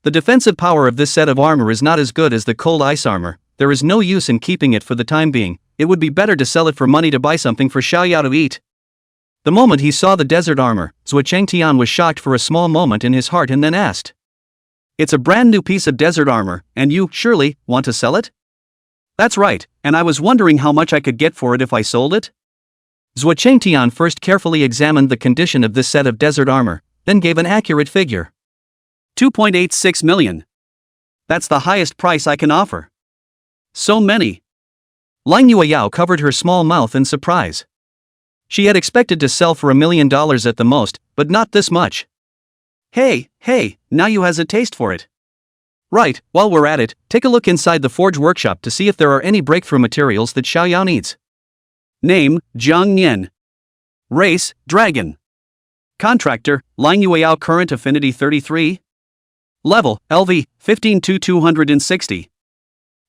The defensive power of this set of armor is not as good as the cold ice armor, there is no use in keeping it for the time being, it would be better to sell it for money to buy something for Xiaoyao to eat. The moment he saw the desert armor, Zhuo Qingtian was shocked for a small moment in his heart and then asked. It's a brand new piece of desert armor, and you, surely, want to sell it? That's right, and I was wondering how much I could get for it if I sold it? Zhuo Qingtian first carefully examined the condition of this set of desert armor, then gave an accurate figure. 2.86 million. That's the highest price I can offer. So many. Lang Yueyao covered her small mouth in surprise. She had expected to sell for $1 million at the most, but not this much. Hey, now you has a taste for it. Right, while we're at it, take a look inside the forge workshop to see if there are any breakthrough materials that Xiaoyao needs. Name, Jang Yan. Race, Dragon. Contractor, Lang Yueyao current affinity 33. Level, LV, 15-260.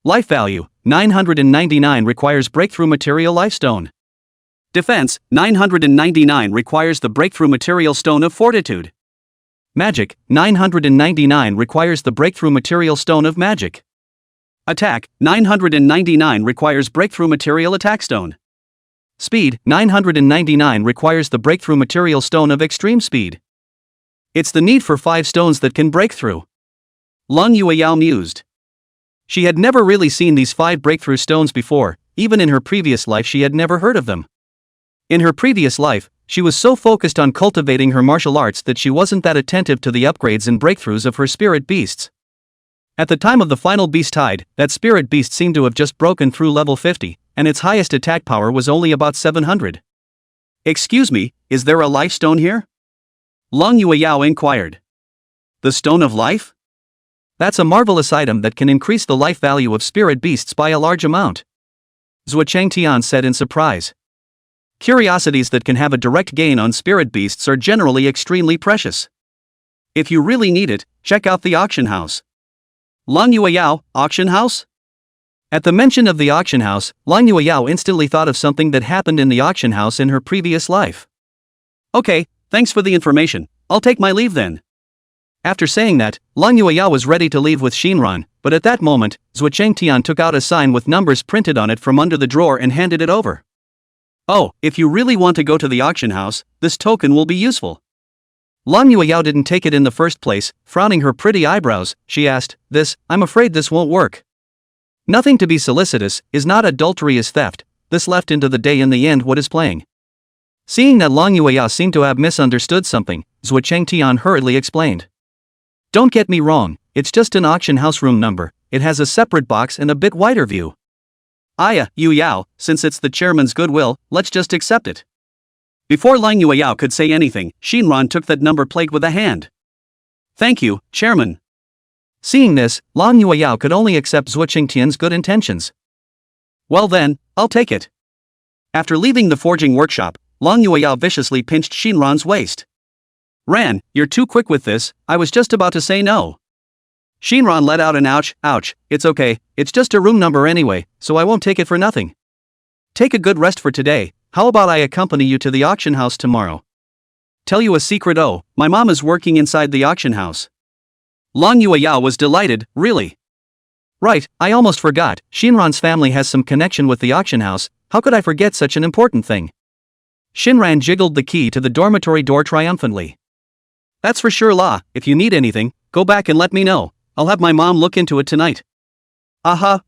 Life value, 999 requires breakthrough material lifestone. Defense, 999 requires the breakthrough material stone of fortitude. Magic, 999 requires the breakthrough material stone of magic. Attack, 999 requires breakthrough material attack stone. Speed, 999 requires the breakthrough material stone of extreme speed. It's the need for 5 stones that can break through. Lang Yueyao mused. She had never really seen these 5 breakthrough stones before, even in her previous life she had never heard of them. In her previous life, she was so focused on cultivating her martial arts that she wasn't that attentive to the upgrades and breakthroughs of her spirit beasts. At the time of the final beast tide, that spirit beast seemed to have just broken through level 50, and its highest attack power was only about 700. Excuse me, is there a life stone here? Lang Yueyao inquired. The stone of life? That's a marvelous item that can increase the life value of spirit beasts by a large amount. Zhuo Changtian said in surprise. Curiosities that can have a direct gain on spirit beasts are generally extremely precious. If you really need it, check out the auction house. Lang Yueyao, auction house? At the mention of the auction house, Lang Yueyao instantly thought of something that happened in the auction house in her previous life. Okay, thanks for the information, I'll take my leave then. After saying that, Lang Yueyao was ready to leave with Shinran, but at that moment, Zhuo Changtian took out a sign with numbers printed on it from under the drawer and handed it over. Oh, if you really want to go to the auction house, this token will be useful. Lang Yueyao didn't take it in the first place, frowning her pretty eyebrows, she asked, I'm afraid this won't work. Nothing to be solicitous, is not adultery is theft, this left into the day in the end what is playing. Seeing that Lang Yueyao seemed to have misunderstood something, Zhuo Changtian hurriedly explained. Don't get me wrong, it's just an auction house room number, it has a separate box and a bit wider view. Yueyao, since it's the chairman's goodwill, let's just accept it. Before Lang Yueyao could say anything, Shinran took that number plate with a hand. Thank you, chairman. Seeing this, Lang Yueyao could only accept Zhuo Changtian's good intentions. Well then, I'll take it. After leaving the forging workshop, Lang Yueyao viciously pinched Shinran's waist. Ran, you're too quick with this, I was just about to say no. Shinran let out an ouch, it's okay, it's just a room number anyway, so I won't take it for nothing. Take a good rest for today, how about I accompany you to the auction house tomorrow? Tell you a secret, my mom is working inside the auction house. Lang Yueyao was delighted, really? Right, I almost forgot, Shinran's family has some connection with the auction house, how could I forget such an important thing? Shinran jiggled the key to the dormitory door triumphantly. That's for sure, if you need anything, go back and let me know, I'll have my mom look into it tonight.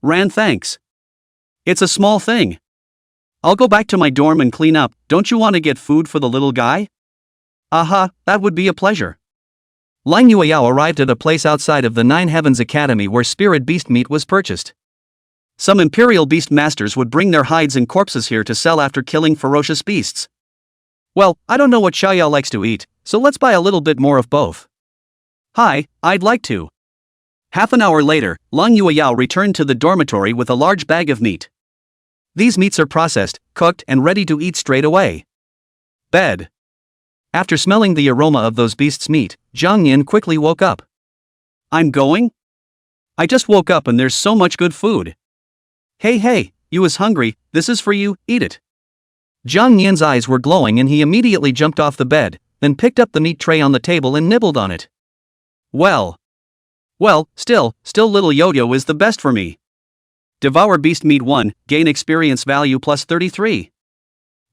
Ran, thanks. It's a small thing. I'll go back to my dorm and clean up, don't you want to get food for the little guy? That would be a pleasure. Lang Yueyao arrived at a place outside of the Nine Heavens Academy where spirit beast meat was purchased. Some imperial beast masters would bring their hides and corpses here to sell after killing ferocious beasts. Well, I don't know what Xiaoyao likes to eat, so let's buy a little bit more of both. Hi, I'd like to. Half an hour later, Lang Yueyao returned to the dormitory with a large bag of meat. These meats are processed, cooked and ready to eat straight away. Bed. After smelling the aroma of those beasts' meat, Jang Yan quickly woke up. I'm going? I just woke up and there's so much good food. Hey, you is hungry, this is for you, eat it. Jang Yan's eyes were glowing and he immediately jumped off the bed, then picked up the meat tray on the table and nibbled on it. Well, still little Yo-Yo is the best for me. Devour Beast Meat 1, gain experience value plus 33.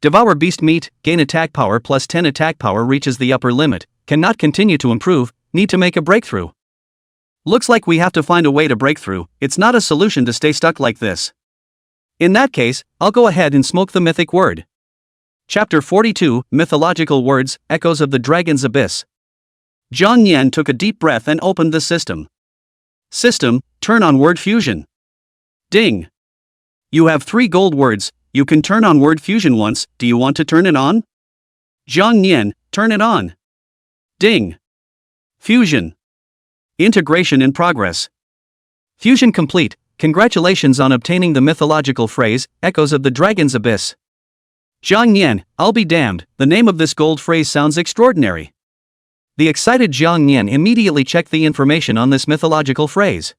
Devour Beast Meat, gain attack power plus 10 attack power reaches the upper limit, cannot continue to improve, need to make a breakthrough. Looks like we have to find a way to break through, it's not a solution to stay stuck like this. In that case, I'll go ahead and smoke the mythic word. Chapter 42, Mythological Words, Echoes of the Dragon's Abyss. Jang Yan took a deep breath and opened the system. System, turn on word fusion. Ding. You have 3 gold words, you can turn on word fusion once, do you want to turn it on? Jang Yan, turn it on. Ding. Fusion. Integration in progress. Fusion complete, congratulations on obtaining the mythological phrase, Echoes of the Dragon's Abyss. Jang Yan, I'll be damned, the name of this gold phrase sounds extraordinary. The excited Jang Yan immediately checked the information on this mythological phrase.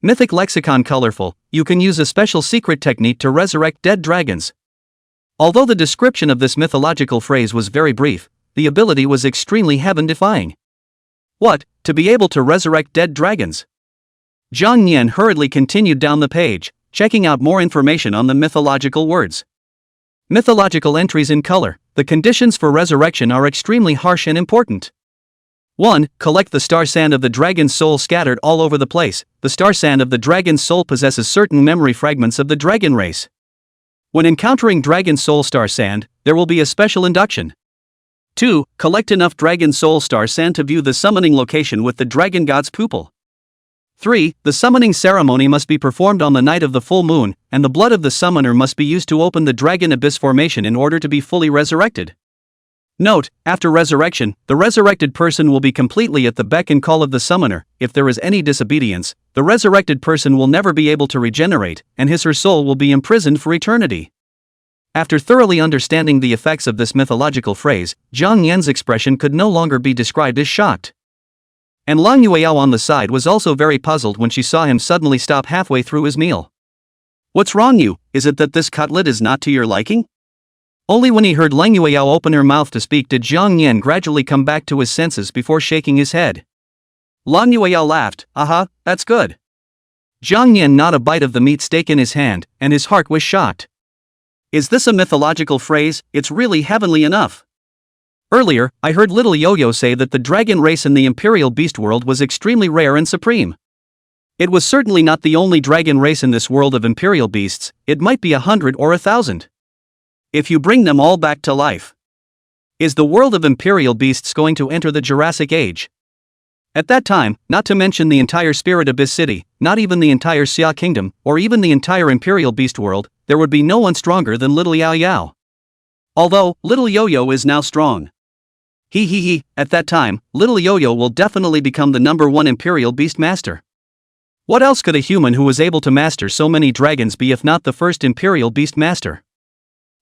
Mythic lexicon colorful, you can use a special secret technique to resurrect dead dragons. Although the description of this mythological phrase was very brief, the ability was extremely heaven-defying. What, to be able to resurrect dead dragons? Jang Yan hurriedly continued down the page, checking out more information on the mythological words. Mythological entries in color. The conditions for resurrection are extremely harsh and important. 1. Collect the star sand of the dragon's soul scattered all over the place. The star sand of the dragon's soul possesses certain memory fragments of the dragon race. When encountering dragon soul star sand, there will be a special induction. 2. Collect enough dragon soul star sand to view the summoning location with the dragon god's pupil. 3. The summoning ceremony must be performed on the night of the full moon, and the blood of the summoner must be used to open the dragon abyss formation in order to be fully resurrected. Note, after resurrection, the resurrected person will be completely at the beck and call of the summoner. If there is any disobedience, the resurrected person will never be able to regenerate, and his or her soul will be imprisoned for eternity. After thoroughly understanding the effects of this mythological phrase, Jang Yan's expression could no longer be described as shocked. And Lang Yueyao on the side was also very puzzled when she saw him suddenly stop halfway through his meal. What's wrong you? Is it that this cutlet is not to your liking? Only when he heard Lang Yueyao open her mouth to speak did Jang Yan gradually come back to his senses before shaking his head. Lang Yueyao laughed, aha, that's good. Jang Yan gnawed a bite of the meat steak in his hand, and his heart was shocked. Is this a mythological phrase? It's really heavenly enough. Earlier, I heard little Yo-Yo say that the dragon race in the Imperial Beast world was extremely rare and supreme. It was certainly not the only dragon race in this world of Imperial Beasts. It might be 100 or 1,000. If you bring them all back to life. Is the world of Imperial Beasts going to enter the Jurassic Age? At that time, not to mention the entire Spirit Abyss City, not even the entire Xia Kingdom, or even the entire Imperial Beast world, there would be no one stronger than little Yao Yao. Although, little Yo-Yo is now strong. At that time, little Yo-Yo will definitely become the #1 Imperial Beast Master. What else could a human who was able to master so many dragons be if not the first Imperial Beast Master?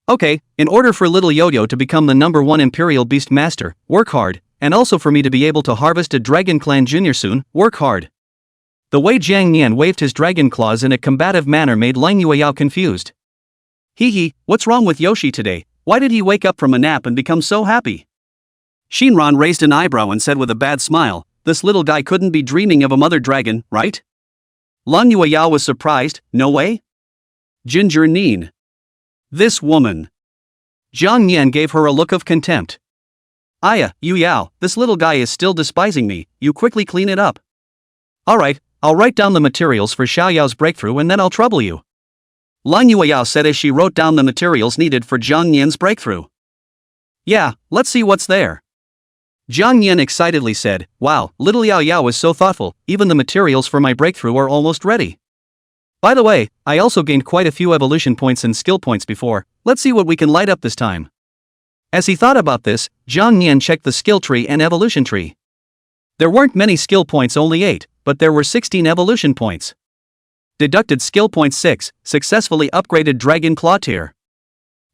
Okay, in order for little Yo-Yo to become the #1 Imperial Beast Master, work hard, and also for me to be able to harvest a Dragon Clan Jr. soon, work hard. The way Jang Yan waved his dragon claws in a combative manner made Lang Yueyao confused. What's wrong with Yoshi today? Why did he wake up from a nap and become so happy? Shinran raised an eyebrow and said with a bad smile, this little guy couldn't be dreaming of a mother dragon, right? Lang Yueyao was surprised, no way? Ginger Neen. This woman. Jang Yan gave her a look of contempt. Aya, Yu Yao, this little guy is still despising me, you quickly clean it up. Alright, I'll write down the materials for Xiao Yao's breakthrough and then I'll trouble you. Lang Yueyao said as she wrote down the materials needed for Jang Yan's breakthrough. Yeah, let's see what's there. Jang Yan excitedly said, wow, little Yao Yao is so thoughtful, even the materials for my breakthrough are almost ready. By the way, I also gained quite a few evolution points and skill points before, let's see what we can light up this time. As he thought about this, Jang Yan checked the skill tree and evolution tree. There weren't many skill points, only 8, but there were 16 evolution points. Deducted skill point 6, successfully upgraded Dragon Claw tier.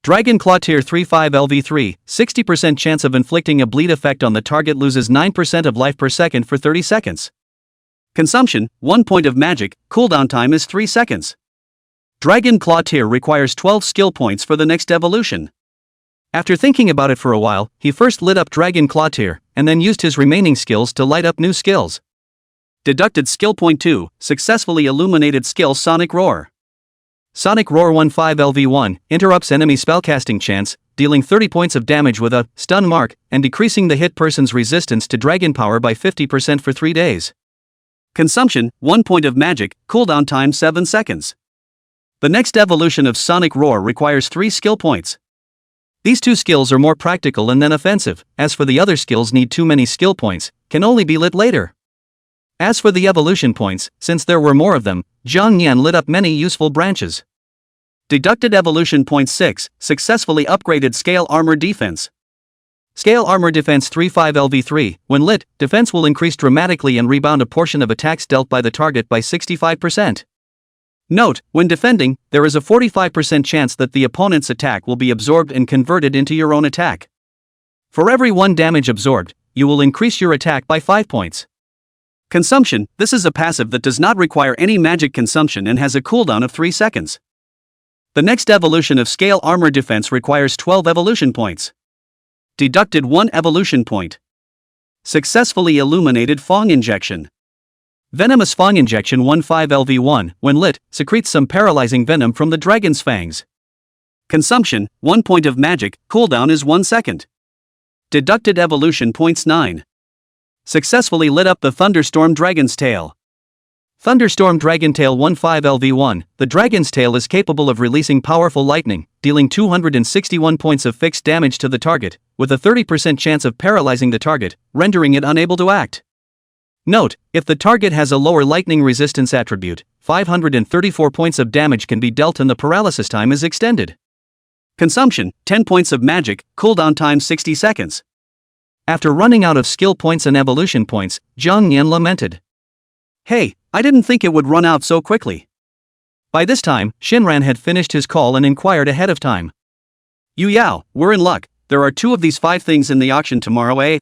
Dragon Claw tier 3-5 LV3, 60% chance of inflicting a bleed effect on the target, loses 9% of life per second for 30 seconds. Consumption, 1 point of magic, cooldown time is 3 seconds. Dragon Claw tier requires 12 skill points for the next evolution. After thinking about it for a while, he first lit up Dragon Claw tier, and then used his remaining skills to light up new skills. Deducted skill point 2, successfully illuminated skill Sonic Roar. Sonic Roar 1-5 LV1, interrupts enemy spellcasting chance, dealing 30 points of damage with a stun mark, and decreasing the hit person's resistance to dragon power by 50% for 3 days. Consumption, 1 point of magic, cooldown time 7 seconds. The next evolution of Sonic Roar requires 3 skill points. These 2 skills are more practical and then offensive, as for the other skills need too many skill points, can only be lit later. As for the evolution points, since there were more of them, Jang Yan lit up many useful branches. Deducted evolution point 6, successfully upgraded Scale Armor Defense. Scale Armor Defense 3-5 LV3, when lit, defense will increase dramatically and rebound a portion of attacks dealt by the target by 65%. Note, when defending, there is a 45% chance that the opponent's attack will be absorbed and converted into your own attack. For every 1 damage absorbed, you will increase your attack by 5 points. Consumption, this is a passive that does not require any magic consumption and has a cooldown of 3 seconds. The next evolution of Scale Armor Defense requires 12 evolution points. Deducted 1 evolution point. Successfully illuminated Fong injection. Venomous Fong injection 15LV1, when lit, secretes some paralyzing venom from the dragon's fangs. Consumption, 1 point of magic, cooldown is 1 second. Deducted evolution points 9. Successfully lit up the Thunderstorm Dragon's Tail. Thunderstorm Dragon Tail 15LV1, the dragon's tail is capable of releasing powerful lightning, dealing 261 points of fixed damage to the target, with a 30% chance of paralyzing the target, rendering it unable to act. Note, if the target has a lower lightning resistance attribute, 534 points of damage can be dealt and the paralysis time is extended. Consumption, 10 points of magic, cooldown time 60 seconds. After running out of skill points and evolution points, Jang Yan lamented. Hey, I didn't think it would run out so quickly. By this time, Shinran had finished his call and inquired ahead of time. Yu Yao, we're in luck, there are 2 of these 5 things in the auction tomorrow, eh?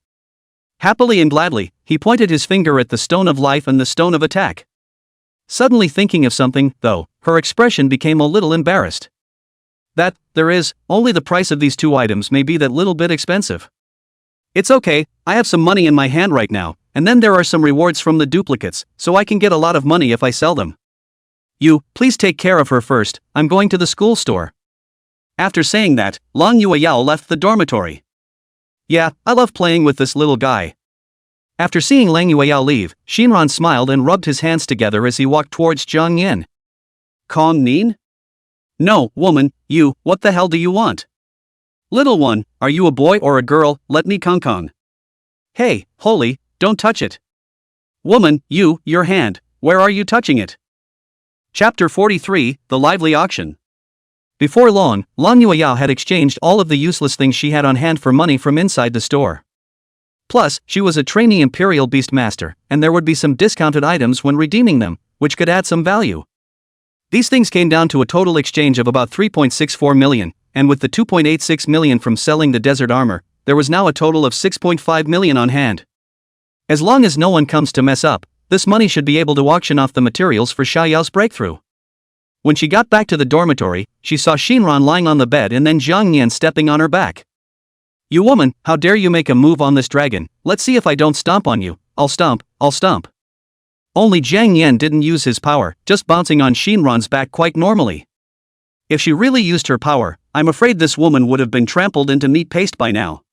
Happily and gladly, he pointed his finger at the Stone of Life and the Stone of Attack. Suddenly thinking of something, though, her expression became a little embarrassed. That, there is, only the price of these 2 items may be that little bit expensive. It's okay, I have some money in my hand right now, and then there are some rewards from the duplicates, so I can get a lot of money if I sell them. You, please take care of her first, I'm going to the school store. After saying that, Long Yueyao left the dormitory. Yeah, I love playing with this little guy. After seeing Lang Yueyao leave, Shinran smiled and rubbed his hands together as he walked towards Jang Yan. Kong Nin? No, woman, you, what the hell do you want? Little one, are you a boy or a girl, let me Kong. Hey, holy, don't touch it. Woman, you, your hand, where are you touching it? Chapter 43, The Lively Auction. Before long, Long Yueyao had exchanged all of the useless things she had on hand for money from inside the store. Plus, she was a trainee Imperial Beast Master, and there would be some discounted items when redeeming them, which could add some value. These things came down to a total exchange of about 3.64 million, and with the 2.86 million from selling the desert armor, there was now a total of 6.5 million on hand. As long as no one comes to mess up, this money should be able to auction off the materials for Xiaoyao's breakthrough. When she got back to the dormitory, she saw Shinran lying on the bed and then Jang Yan stepping on her back. You woman, how dare you make a move on this dragon, let's see if I don't stomp on you, I'll stomp. Only Jang Yan didn't use his power, just bouncing on Shinran's back quite normally. If she really used her power, I'm afraid this woman would have been trampled into meat paste by now.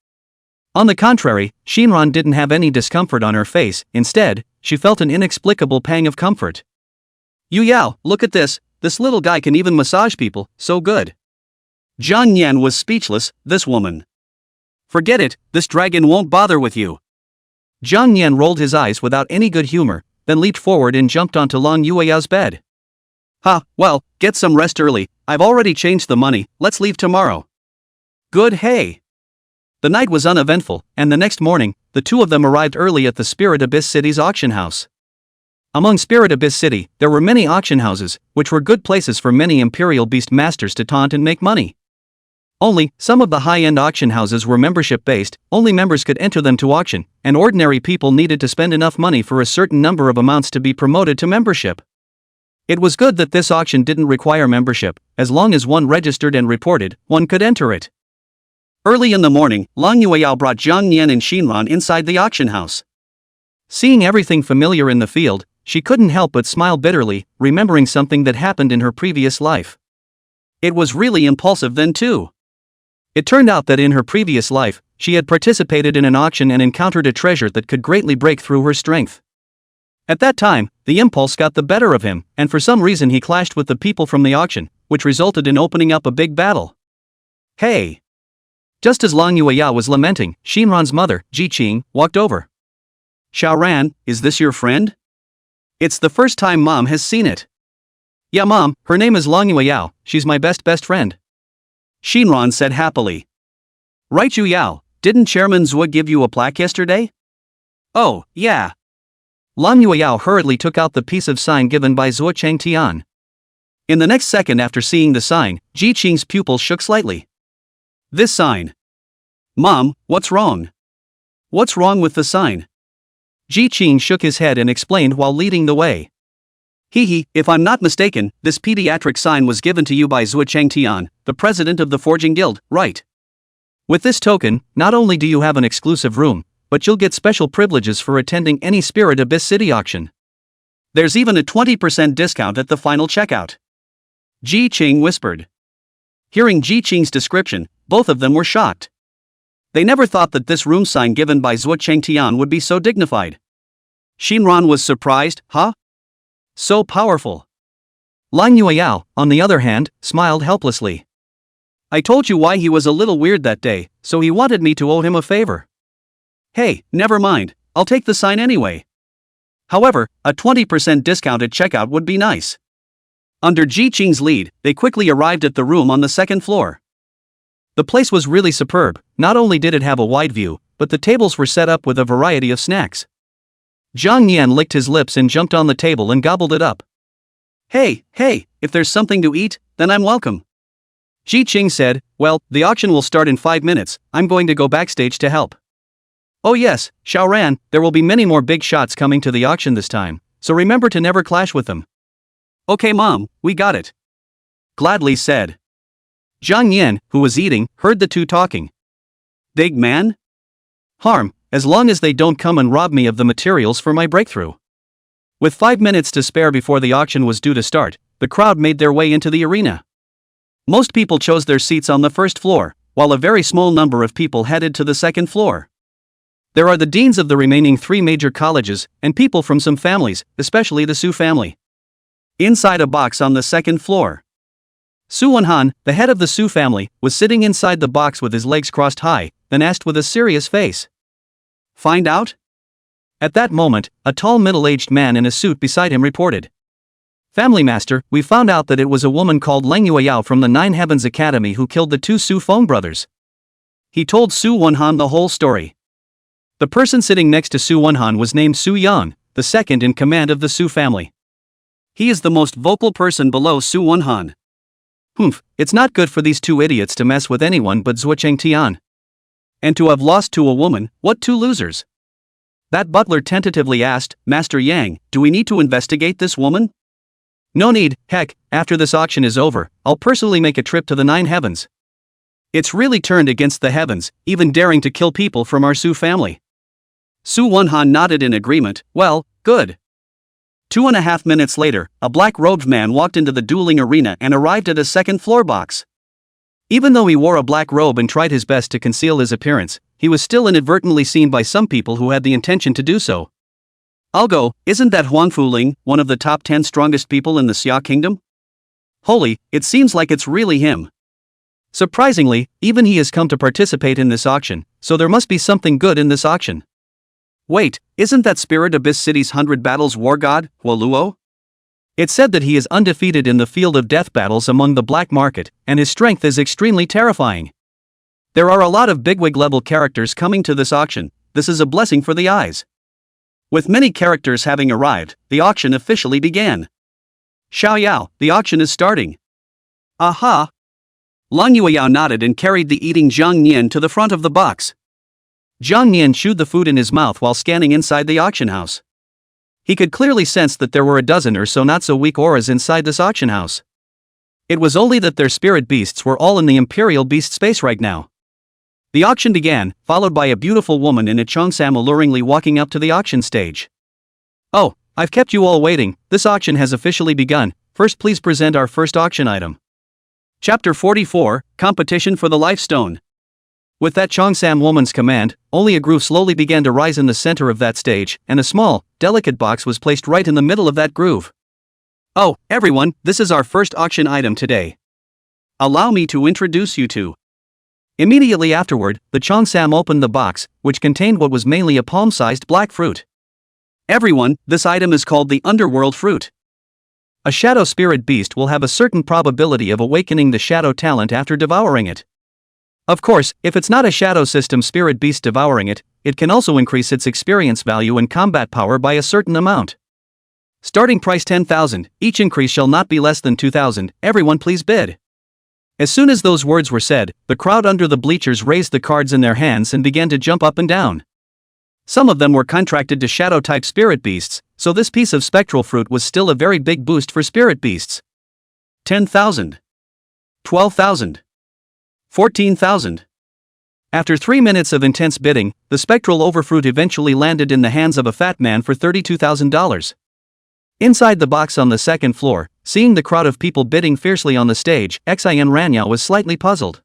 On the contrary, Shinran didn't have any discomfort on her face, instead, she felt an inexplicable pang of comfort. Yu Yao, look at this little guy can even massage people, so good. Jang Yan was speechless, this woman. Forget it, this dragon won't bother with you. Jang Yan rolled his eyes without any good humor, then leaped forward and jumped onto Long Yueyao's bed. Well, get some rest early, I've already changed the money, let's leave tomorrow. Good hey. The night was uneventful, and the next morning, the 2 of them arrived early at the Spirit Abyss City's auction house. Among Spirit Abyss City, there were many auction houses, which were good places for many Imperial Beast Masters to taunt and make money. Only, some of the high-end auction houses were membership-based, only members could enter them to auction, and ordinary people needed to spend enough money for a certain number of amounts to be promoted to membership. It was good that this auction didn't require membership, as long as one registered and reported, one could enter it. Early in the morning, Long Yueyao brought Jang Yan and Shinran inside the auction house. Seeing everything familiar in the field, she couldn't help but smile bitterly, remembering something that happened in her previous life. It was really impulsive then too. It turned out that in her previous life, she had participated in an auction and encountered a treasure that could greatly break through her strength. At that time, the impulse got the better of him, and for some reason he clashed with the people from the auction, which resulted in opening up a big battle. Hey! Just as Long Yueyao was lamenting, Shinran's mother, Ji Qing, walked over. Xiaoran, is this your friend? It's the first time Mom has seen it. Yeah Mom, her name is Long Yueyao, she's my best friend. Shinran said happily. Right Yu Yao, didn't Chairman Zhuo give you a plaque yesterday? Oh, yeah. Long Yueyao hurriedly took out the piece of sign given by Zhuo Changtian. In the next second after seeing the sign, Ji Qing's pupils shook slightly. This sign. Mom, what's wrong? What's wrong with the sign? Ji Qing shook his head and explained while leading the way. If I'm not mistaken, this pediatric sign was given to you by Zhuo Changtian, the president of the Forging Guild, right? With this token, not only do you have an exclusive room, but you'll get special privileges for attending any Spirit Abyss City auction. There's even a 20% discount at the final checkout. Ji Qing whispered. Hearing Ji Qing's description, both of them were shocked. They never thought that this room sign given by Zhuo Chengtian would be so dignified. Shinran was surprised, huh? So powerful. Lang Yueyao, on the other hand, smiled helplessly. I told you why he was a little weird that day, so he wanted me to owe him a favor. Hey, never mind, I'll take the sign anyway. However, a 20% discount at checkout would be nice. Under Ji Qing's lead, they quickly arrived at the room on the second floor. The place was really superb. Not only did it have a wide view, but the tables were set up with a variety of snacks. Jang Yan licked his lips and jumped on the table and gobbled it up. Hey, if there's something to eat, then I'm welcome. Ji Qing said, well, the auction will start in 5 minutes, I'm going to go backstage to help. Oh yes, Xiaoran, there will be many more big shots coming to the auction this time, so remember to never clash with them. Okay mom, we got it. Gladly said. Jang Yan, who was eating, heard the two talking. Big man? Harm, as long as they don't come and rob me of the materials for my breakthrough. With 5 minutes to spare before the auction was due to start, the crowd made their way into the arena. Most people chose their seats on the first floor, while a very small number of people headed to the second floor. There are the deans of the remaining 3 major colleges, and people from some families, especially the Su family. Inside a box on the second floor. Su Wenhan, the head of the Su family, was sitting inside the box with his legs crossed high, then asked with a serious face. Find out? At that moment, a tall middle-aged man in a suit beside him reported. Family Master, we found out that it was a woman called Lang Yueyao from the Nine Heavens Academy who killed the 2 Su Feng brothers. He told Su Wenhan the whole story. The person sitting next to Su Wenhan was named Su Yan, the second in command of the Su family. He is the most vocal person below Su Wenhan. It's not good for these 2 idiots to mess with anyone but Zhuo Chengtian. And to have lost to a woman, what 2 losers? That butler tentatively asked, Master Yang, do we need to investigate this woman? No need, heck, after this auction is over, I'll personally make a trip to the 9 heavens. It's really turned against the heavens, even daring to kill people from our Su family. Su Wenhan nodded in agreement, well, good. 2.5 minutes later, a black-robed man walked into the dueling arena and arrived at a second-floor box. Even though he wore a black robe and tried his best to conceal his appearance, he was still inadvertently seen by some people who had the intention to do so. I'll go, isn't that Huang Fuling, one of the top 10 strongest people in the Xia Kingdom? Holy, it seems like it's really him. Surprisingly, even he has come to participate in this auction, so there must be something good in this auction. Wait, isn't that Spirit Abyss City's 100 battles war god, Huoluo? It's said that he is undefeated in the field of death battles among the black market, and his strength is extremely terrifying. There are a lot of bigwig-level characters coming to this auction. This is a blessing for the eyes. With many characters having arrived, the auction officially began. Xiaoyao, the auction is starting. Aha! Lang Yueyao nodded and carried the eating Jang Yan to the front of the box. Jang Yan chewed the food in his mouth while scanning inside the auction house. He could clearly sense that there were a dozen or so not-so-weak auras inside this auction house. It was only that their spirit beasts were all in the Imperial Beast space right now. The auction began, followed by a beautiful woman in a cheongsam alluringly walking up to the auction stage. Oh, I've kept you all waiting, this auction has officially begun, first please present our first auction item. Chapter 44, Competition for the Lifestone. With that cheongsam woman's command, only a groove slowly began to rise in the center of that stage, and a small, delicate box was placed right in the middle of that groove. Oh, everyone, this is our first auction item today. Allow me to introduce you to. Immediately afterward, the cheongsam opened the box, which contained what was mainly a palm-sized black fruit. Everyone, this item is called the Underworld Fruit. A shadow spirit beast will have a certain probability of awakening the shadow talent after devouring it. Of course, if it's not a shadow system spirit beast devouring it, it can also increase its experience value and combat power by a certain amount. Starting price 10,000, each increase shall not be less than 2,000, everyone please bid. As soon as those words were said, the crowd under the bleachers raised the cards in their hands and began to jump up and down. Some of them were contracted to shadow-type spirit beasts, so this piece of spectral fruit was still a very big boost for spirit beasts. 10,000. 12,000. 14,000. After 3 minutes of intense bidding, the spectral overfruit eventually landed in the hands of a fat man for $32,000. Inside the box on the second floor, seeing the crowd of people bidding fiercely on the stage, Xin Ranya was slightly puzzled.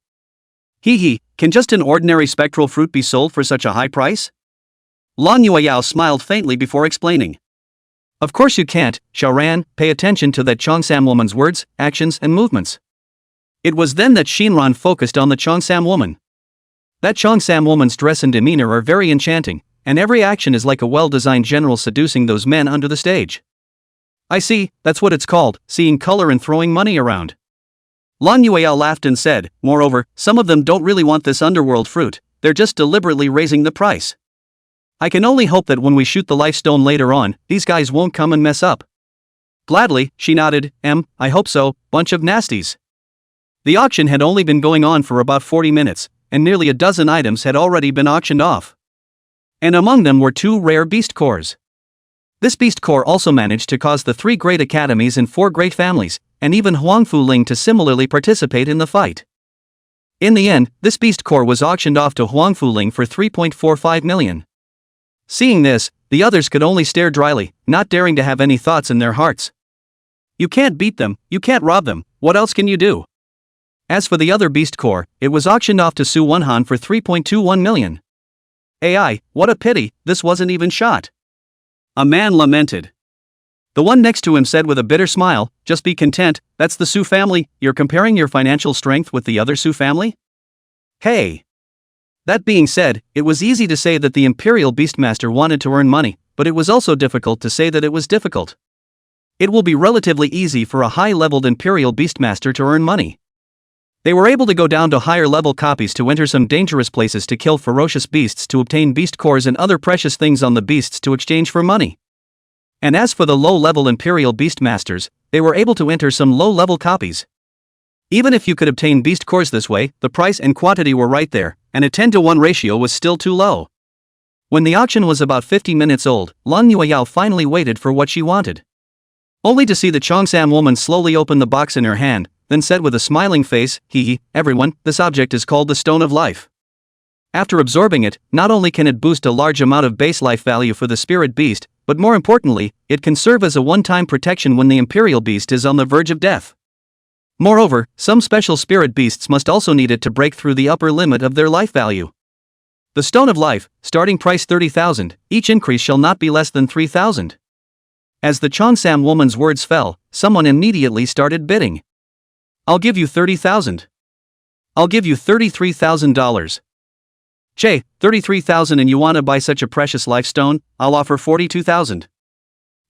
Hee, can just an ordinary spectral fruit be sold for such a high price? Lan Yueyao smiled faintly before explaining. Of course you can't, Xiaoran, pay attention to that Cheongsam woman's words, actions and movements. It was then that Shinran focused on the Cheongsam woman. That Cheongsam woman's dress and demeanor are very enchanting, and every action is like a well-designed general seducing those men under the stage. I see, that's what it's called, seeing color and throwing money around. Lan Yueyao laughed and said, moreover, some of them don't really want this underworld fruit, they're just deliberately raising the price. I can only hope that when we shoot the life stone later on, these guys won't come and mess up. Gladly, she nodded, I hope so, bunch of nasties. The auction had only been going on for about 40 minutes, and nearly a dozen items had already been auctioned off. And among them were 2 rare beast cores. This beast core also managed to cause the 3 great academies and 4 great families, and even Huangfu Ling to similarly participate in the fight. In the end, this beast core was auctioned off to Huangfu Ling for 3.45 million. Seeing this, the others could only stare dryly, not daring to have any thoughts in their hearts. You can't beat them, you can't rob them, what else can you do? As for the other beast core, it was auctioned off to Su Wenhan for 3.21 million. AI, what a pity, this wasn't even shot. A man lamented. The one next to him said with a bitter smile, just be content, that's the Su family, you're comparing your financial strength with the other Su family? Hey! That being said, it was easy to say that the Imperial Beastmaster wanted to earn money, but it was also difficult to say that it was difficult. It will be relatively easy for a high-leveled Imperial Beastmaster to earn money. They were able to go down to higher-level copies to enter some dangerous places to kill ferocious beasts to obtain beast cores and other precious things on the beasts to exchange for money. And as for the low-level Imperial Beastmasters, they were able to enter some low-level copies. Even if you could obtain beast cores this way, the price and quantity were right there, and a 10-to-1 ratio was still too low. When the auction was about 50 minutes old, Lan Yueyao finally waited for what she wanted. Only to see the Cheongsam woman slowly open the box in her hand, then said with a smiling face, everyone, this object is called the Stone of Life. After absorbing it, not only can it boost a large amount of base life value for the spirit beast, but more importantly, it can serve as a one-time protection when the Imperial Beast is on the verge of death. Moreover, some special spirit beasts must also need it to break through the upper limit of their life value. The Stone of Life, starting price 30,000, each increase shall not be less than 3,000. As the Cheongsam woman's words fell, someone immediately started bidding. I'll give you 30,000. I'll give you $33,000. Che, 33,000 and you wanna buy such a precious life stone? I'll offer 42,000.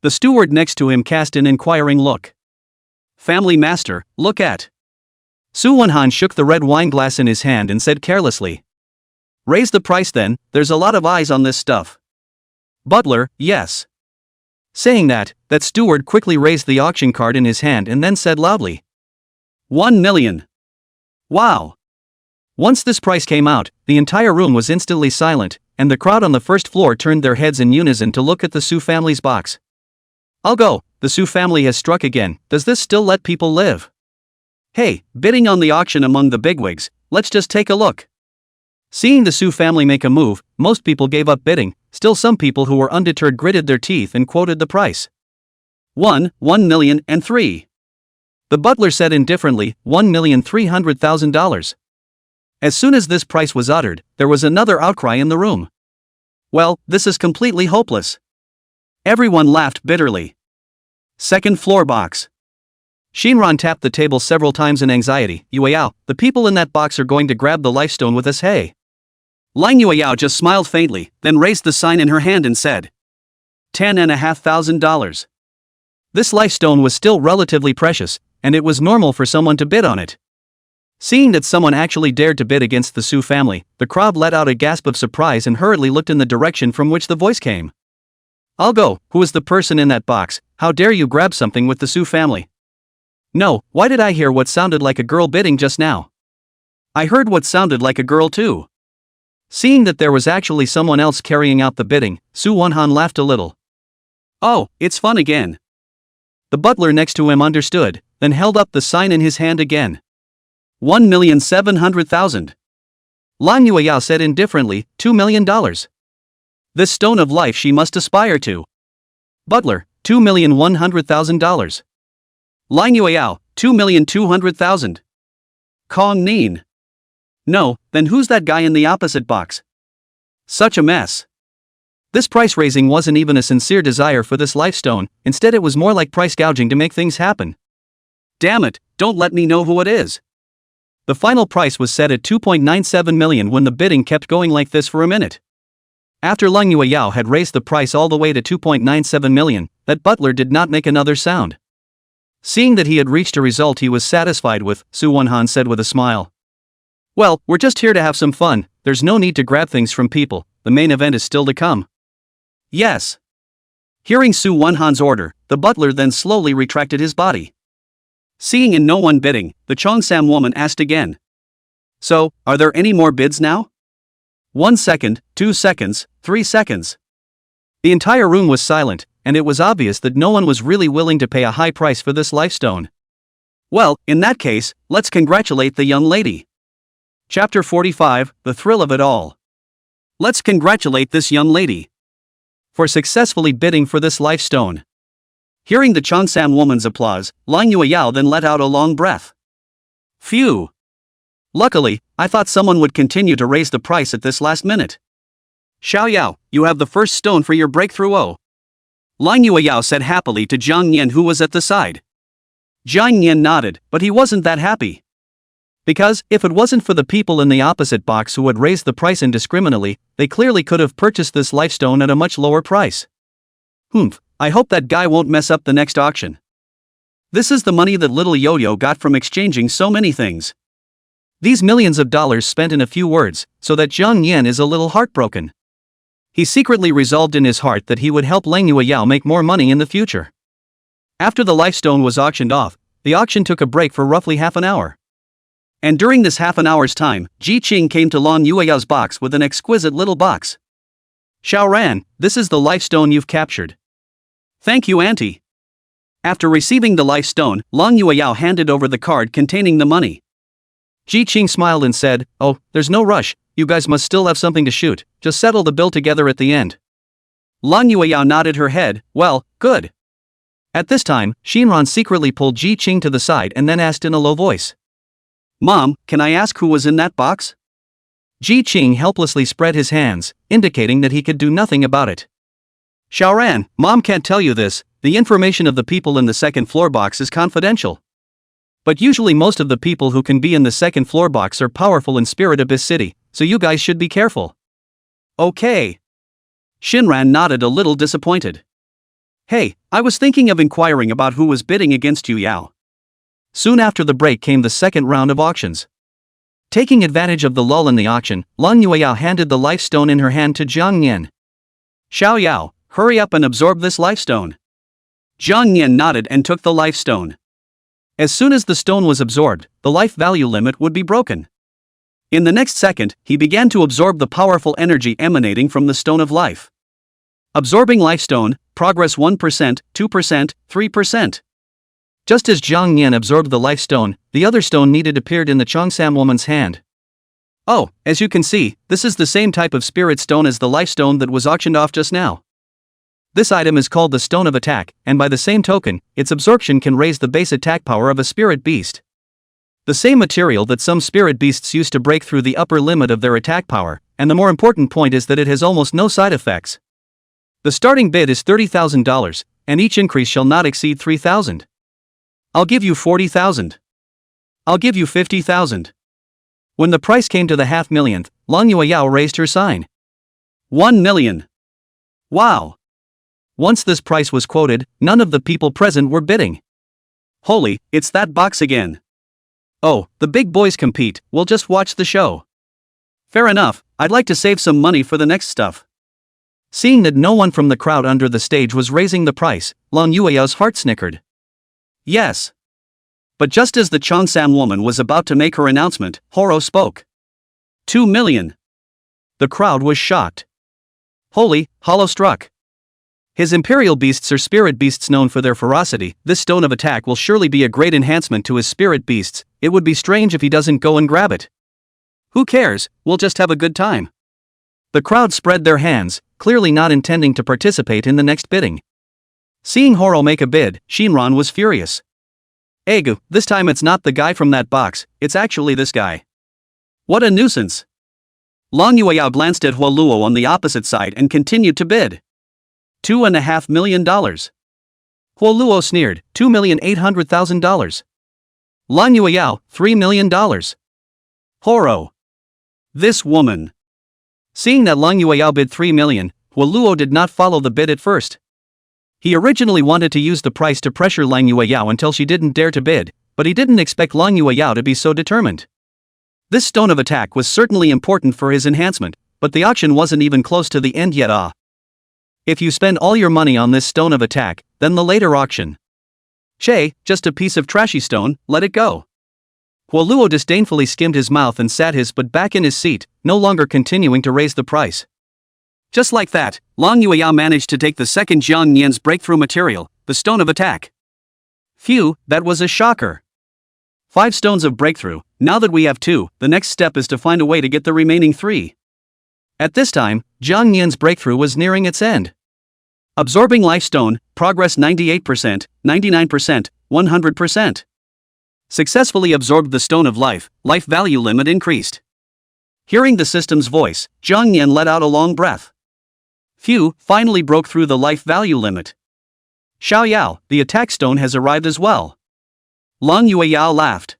The steward next to him cast an inquiring look. Family master, look at. Su Wenhan shook the red wine glass in his hand and said carelessly. Raise the price then, there's a lot of eyes on this stuff. Butler, yes. Saying that steward quickly raised the auction card in his hand and then said loudly. 1 million. Wow. Once this price came out, the entire room was instantly silent, and the crowd on the first floor turned their heads in unison to look at the Su family's box. I'll go, the Su family has struck again, does this still let people live? Hey, bidding on the auction among the bigwigs, let's just take a look. Seeing the Su family make a move, most people gave up bidding, still some people who were undeterred gritted their teeth and quoted the price. 1 million and 3. The butler said indifferently, $1,300,000. As soon as this price was uttered, there was another outcry in the room. Well, this is completely hopeless. Everyone laughed bitterly. Second floor box. Shinran tapped the table several times in anxiety. Yueyao, the people in that box are going to grab the lifestone with us, hey. Lang Yueyao just smiled faintly, then raised the sign in her hand and said. $10,500. This lifestone was still relatively precious, and it was normal for someone to bid on it. Seeing that someone actually dared to bid against the Su family, the crowd let out a gasp of surprise and hurriedly looked in the direction from which the voice came. I'll go, who is the person in that box? How dare you grab something with the Su family? No, why did I hear what sounded like a girl bidding just now? I heard what sounded like a girl too. Seeing that there was actually someone else carrying out the bidding, Su Wenhan laughed a little. Oh, it's fun again. The butler next to him understood, then held up the sign in his hand again. 1,700,000. Lan Yueyao said indifferently, $2 million. This stone of life she must aspire to. Butler, $2,100,000. Lan Yueyao, $2,200,000. Kong Nin. No, then who's that guy in the opposite box? Such a mess. This price raising wasn't even a sincere desire for this life stone, instead it was more like price gouging to make things happen. Damn it, don't let me know who it is. The final price was set at 2.97 million when the bidding kept going like this for a minute. After Lan Yueyao had raised the price all the way to 2.97 million, that butler did not make another sound. Seeing that he had reached a result he was satisfied with, Su Wonhan said with a smile. Well, we're just here to have some fun, there's no need to grab things from people, the main event is still to come. Yes. Hearing Su Wonhan's order, the butler then slowly retracted his body. Seeing in no one bidding, the Cheongsam woman asked again. So, are there any more bids now? 1 second, 2 seconds, 3 seconds. The entire room was silent, and it was obvious that no one was really willing to pay a high price for this lifestone. Well, in that case, let's congratulate the young lady. Chapter 45, The Thrill of It All. Let's congratulate this young lady for successfully bidding for this lifestone. Hearing the Cheongsam woman's applause, Lan Yueyao then let out a long breath. Phew. Luckily, I thought someone would continue to raise the price at this last minute. Xiaoyao, you have the first stone for your breakthrough. Oh. Lan Yueyao said happily to Jang Yan who was at the side. Jang Yan nodded, but he wasn't that happy. Because, if it wasn't for the people in the opposite box who had raised the price indiscriminately, they clearly could have purchased this lifestone at a much lower price. Humph, I hope that guy won't mess up the next auction. This is the money that little Yo-Yo got from exchanging so many things. These millions of dollars spent in a few words, so that Jang Yan is a little heartbroken. He secretly resolved in his heart that he would help Lan Yueyao make more money in the future. After the lifestone was auctioned off, the auction took a break for roughly half an hour. And during this half an hour's time, Ji Qing came to Lan Yueyao's box with an exquisite little box. Xiaoran, this is the lifestone you've captured. Thank you, Auntie. After receiving the lifestone, Lan Yueyao handed over the card containing the money. Ji Qing smiled and said, Oh, there's no rush, you guys must still have something to shoot, just settle the bill together at the end. Lan Yueyao nodded her head, well, good. At this time, Shinran secretly pulled Ji Qing to the side and then asked in a low voice. Mom, can I ask who was in that box? Ji Qing helplessly spread his hands, indicating that he could do nothing about it. Xiaoran, Mom can't tell you this, the information of the people in the second floor box is confidential. But usually most of the people who can be in the second floor box are powerful in Spirit Abyss City, so you guys should be careful. Okay. Shinran nodded a little disappointed. Hey, I was thinking of inquiring about who was bidding against you, Yao. Soon after the break came the second round of auctions. Taking advantage of the lull in the auction, Lan Yueyao handed the lifestone in her hand to Jang Yan. Xiaoyao, hurry up and absorb this lifestone. Jang Yan nodded and took the lifestone. As soon as the stone was absorbed, the life value limit would be broken. In the next second, he began to absorb the powerful energy emanating from the stone of life. Absorbing lifestone, progress 1%, 2%, 3%. Just as Jang Yan absorbed the life stone, the other stone needed appeared in the Cheongsam woman's hand. Oh, as you can see, this is the same type of spirit stone as the life stone that was auctioned off just now. This item is called the Stone of Attack, and by the same token, its absorption can raise the base attack power of a spirit beast. The same material that some spirit beasts use to break through the upper limit of their attack power, and the more important point is that it has almost no side effects. The starting bid is $30,000, and each increase shall not exceed 3,000. I'll give you 40,000. I'll give you 50,000. When the price came to the $500,000, Lan Yueyao raised her sign. 1 million. Wow. Once this price was quoted, none of the people present were bidding. Holy, it's that box again. Oh, the big boys compete, we'll just watch the show. Fair enough, I'd like to save some money for the next stuff. Seeing that no one from the crowd under the stage was raising the price, Lan Yueyao's heart snickered. Yes. But just as the Cheongsam woman was about to make her announcement, Horo spoke. 2 million. The crowd was shocked. Holy, hollow struck. His imperial beasts are spirit beasts known for their ferocity. This stone of attack will surely be a great enhancement to his spirit beasts. It would be strange if he doesn't go and grab it. Who cares, we'll just have a good time. The crowd spread their hands, clearly not intending to participate in the next bidding. Seeing Horo make a bid, Shinran was furious. Egu, this time it's not the guy from that box, it's actually this guy. What a nuisance. Long Yueyao glanced at Huoluo on the opposite side and continued to bid. $2.5 million. Huoluo sneered, $2,800,000. Long Yueyao, $3 million. Horo. This woman. Seeing that Long Yueyao bid $3 million, Huoluo did not follow the bid at first. He originally wanted to use the price to pressure Long Yueyao until she didn't dare to bid, but he didn't expect Long Yueyao to be so determined. This stone of attack was certainly important for his enhancement, but the auction wasn't even close to the end yet. If you spend all your money on this stone of attack, then the later auction. Che, just a piece of trashy stone, let it go. Huoluo disdainfully skimmed his mouth and sat his butt back in his seat, no longer continuing to raise the price. Just like that, Long Yueyao managed to take the second Jang Yan's breakthrough material, the stone of attack. Phew, that was a shocker. 5 stones of breakthrough. Now that we have 2, the next step is to find a way to get the remaining 3. At this time, Jang Yan's breakthrough was nearing its end. Absorbing life stone, progress 98%, 99%, 100%. Successfully absorbed the stone of life, life value limit increased. Hearing the system's voice, Jang Yan let out a long breath. Phew, finally broke through the life value limit. Xiaoyao, the attack stone has arrived as well. Long Yueyao laughed.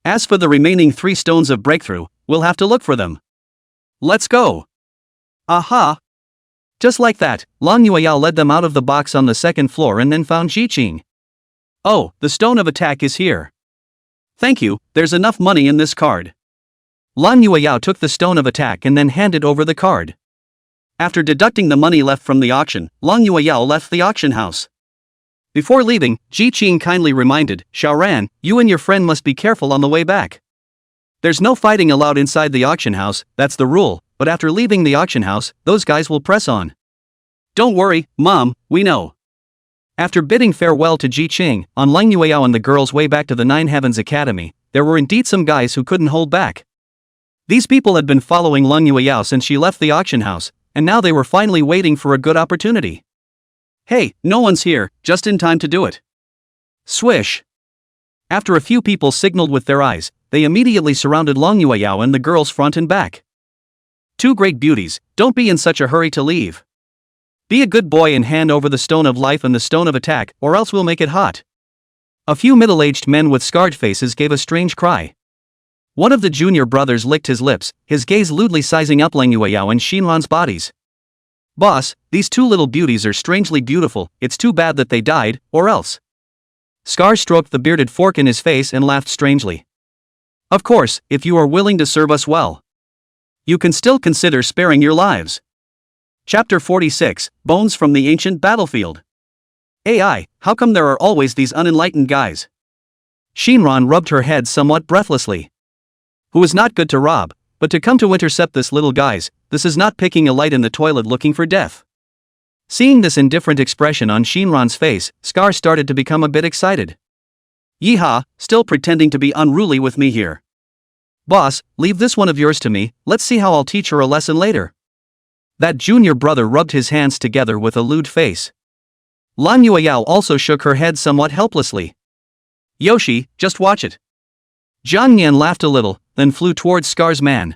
As for the remaining 3 stones of breakthrough, we'll have to look for them. Let's go. Aha! Just like that, Long Yueyao led them out of the box on the second floor and then found Jiqing. Oh, the stone of attack is here. Thank you, there's enough money in this card. Long Yueyao took the stone of attack and then handed over the card. After deducting the money left from the auction, Long Yueyao left the auction house. Before leaving, Jiqing kindly reminded, Xiaoran, you and your friend must be careful on the way back. There's no fighting allowed inside the auction house, that's the rule, but after leaving the auction house, those guys will press on. Don't worry, Mom, we know. After bidding farewell to Jiqing, on Long Yueyao and the girls' way back to the Nine Heavens Academy, there were indeed some guys who couldn't hold back. These people had been following Long Yueyao since she left the auction house, and now they were finally waiting for a good opportunity. Hey, no one's here, just in time to do it. Swish. After a few people signaled with their eyes, they immediately surrounded Long Yueyao and the girls front and back. 2 great beauties, don't be in such a hurry to leave. Be a good boy and hand over the stone of life and the stone of attack, or else we'll make it hot. A few middle-aged men with scarred faces gave a strange cry. One of the junior brothers licked his lips, his gaze lewdly sizing up Long Yueyao and Shinran's bodies. Boss, these 2 little beauties are strangely beautiful, it's too bad that they died, or else. Scar stroked the bearded fork in his face and laughed strangely. Of course, if you are willing to serve us well. You can still consider sparing your lives. Chapter 46, Bones from the Ancient Battlefield. AI, how come there are always these unenlightened guys? Shinran rubbed her head somewhat breathlessly. Who is not good to rob, but to come to intercept this little guys, this is not picking a light in the toilet looking for death. Seeing this indifferent expression on Shinran's face, Scar started to become a bit excited. Yeehaw, still pretending to be unruly with me here. Boss, leave this one of yours to me, let's see how I'll teach her a lesson later. That junior brother rubbed his hands together with a lewd face. Long Yueyao also shook her head somewhat helplessly. Yoshi, just watch it. Jang Yan laughed a little, then flew towards Scar's man.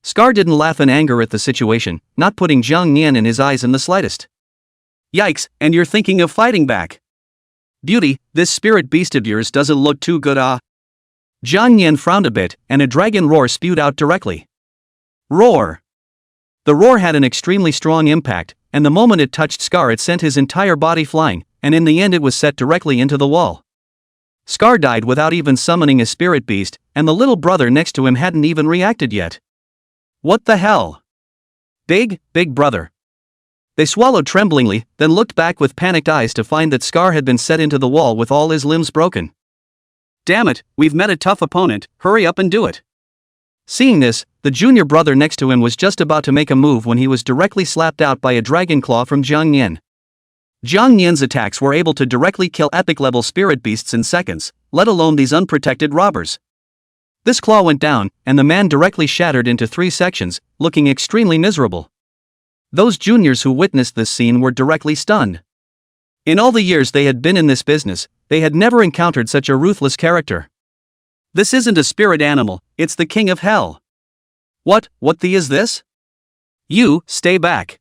Scar didn't laugh in anger at the situation, not putting Jang Yan in his eyes in the slightest. Yikes, and you're thinking of fighting back. Beauty, this spirit beast of yours doesn't look too good. Jang Yan frowned a bit, and a dragon roar spewed out directly. Roar. The roar had an extremely strong impact, and the moment it touched Scar it sent his entire body flying, and in the end it was set directly into the wall. Scar died without even summoning a spirit beast, and the little brother next to him hadn't even reacted yet. What the hell? Big brother. They swallowed tremblingly, then looked back with panicked eyes to find that Scar had been set into the wall with all his limbs broken. Damn it, we've met a tough opponent, hurry up and do it. Seeing this, the junior brother next to him was just about to make a move when he was directly slapped out by a dragon claw from Jang Yan. Jang Yan's attacks were able to directly kill epic-level spirit beasts in seconds, let alone these unprotected robbers. This claw went down, and the man directly shattered into 3 sections, looking extremely miserable. Those juniors who witnessed this scene were directly stunned. In all the years they had been in this business, they had never encountered such a ruthless character. This isn't a spirit animal, it's the king of hell. What the is this? You, stay back.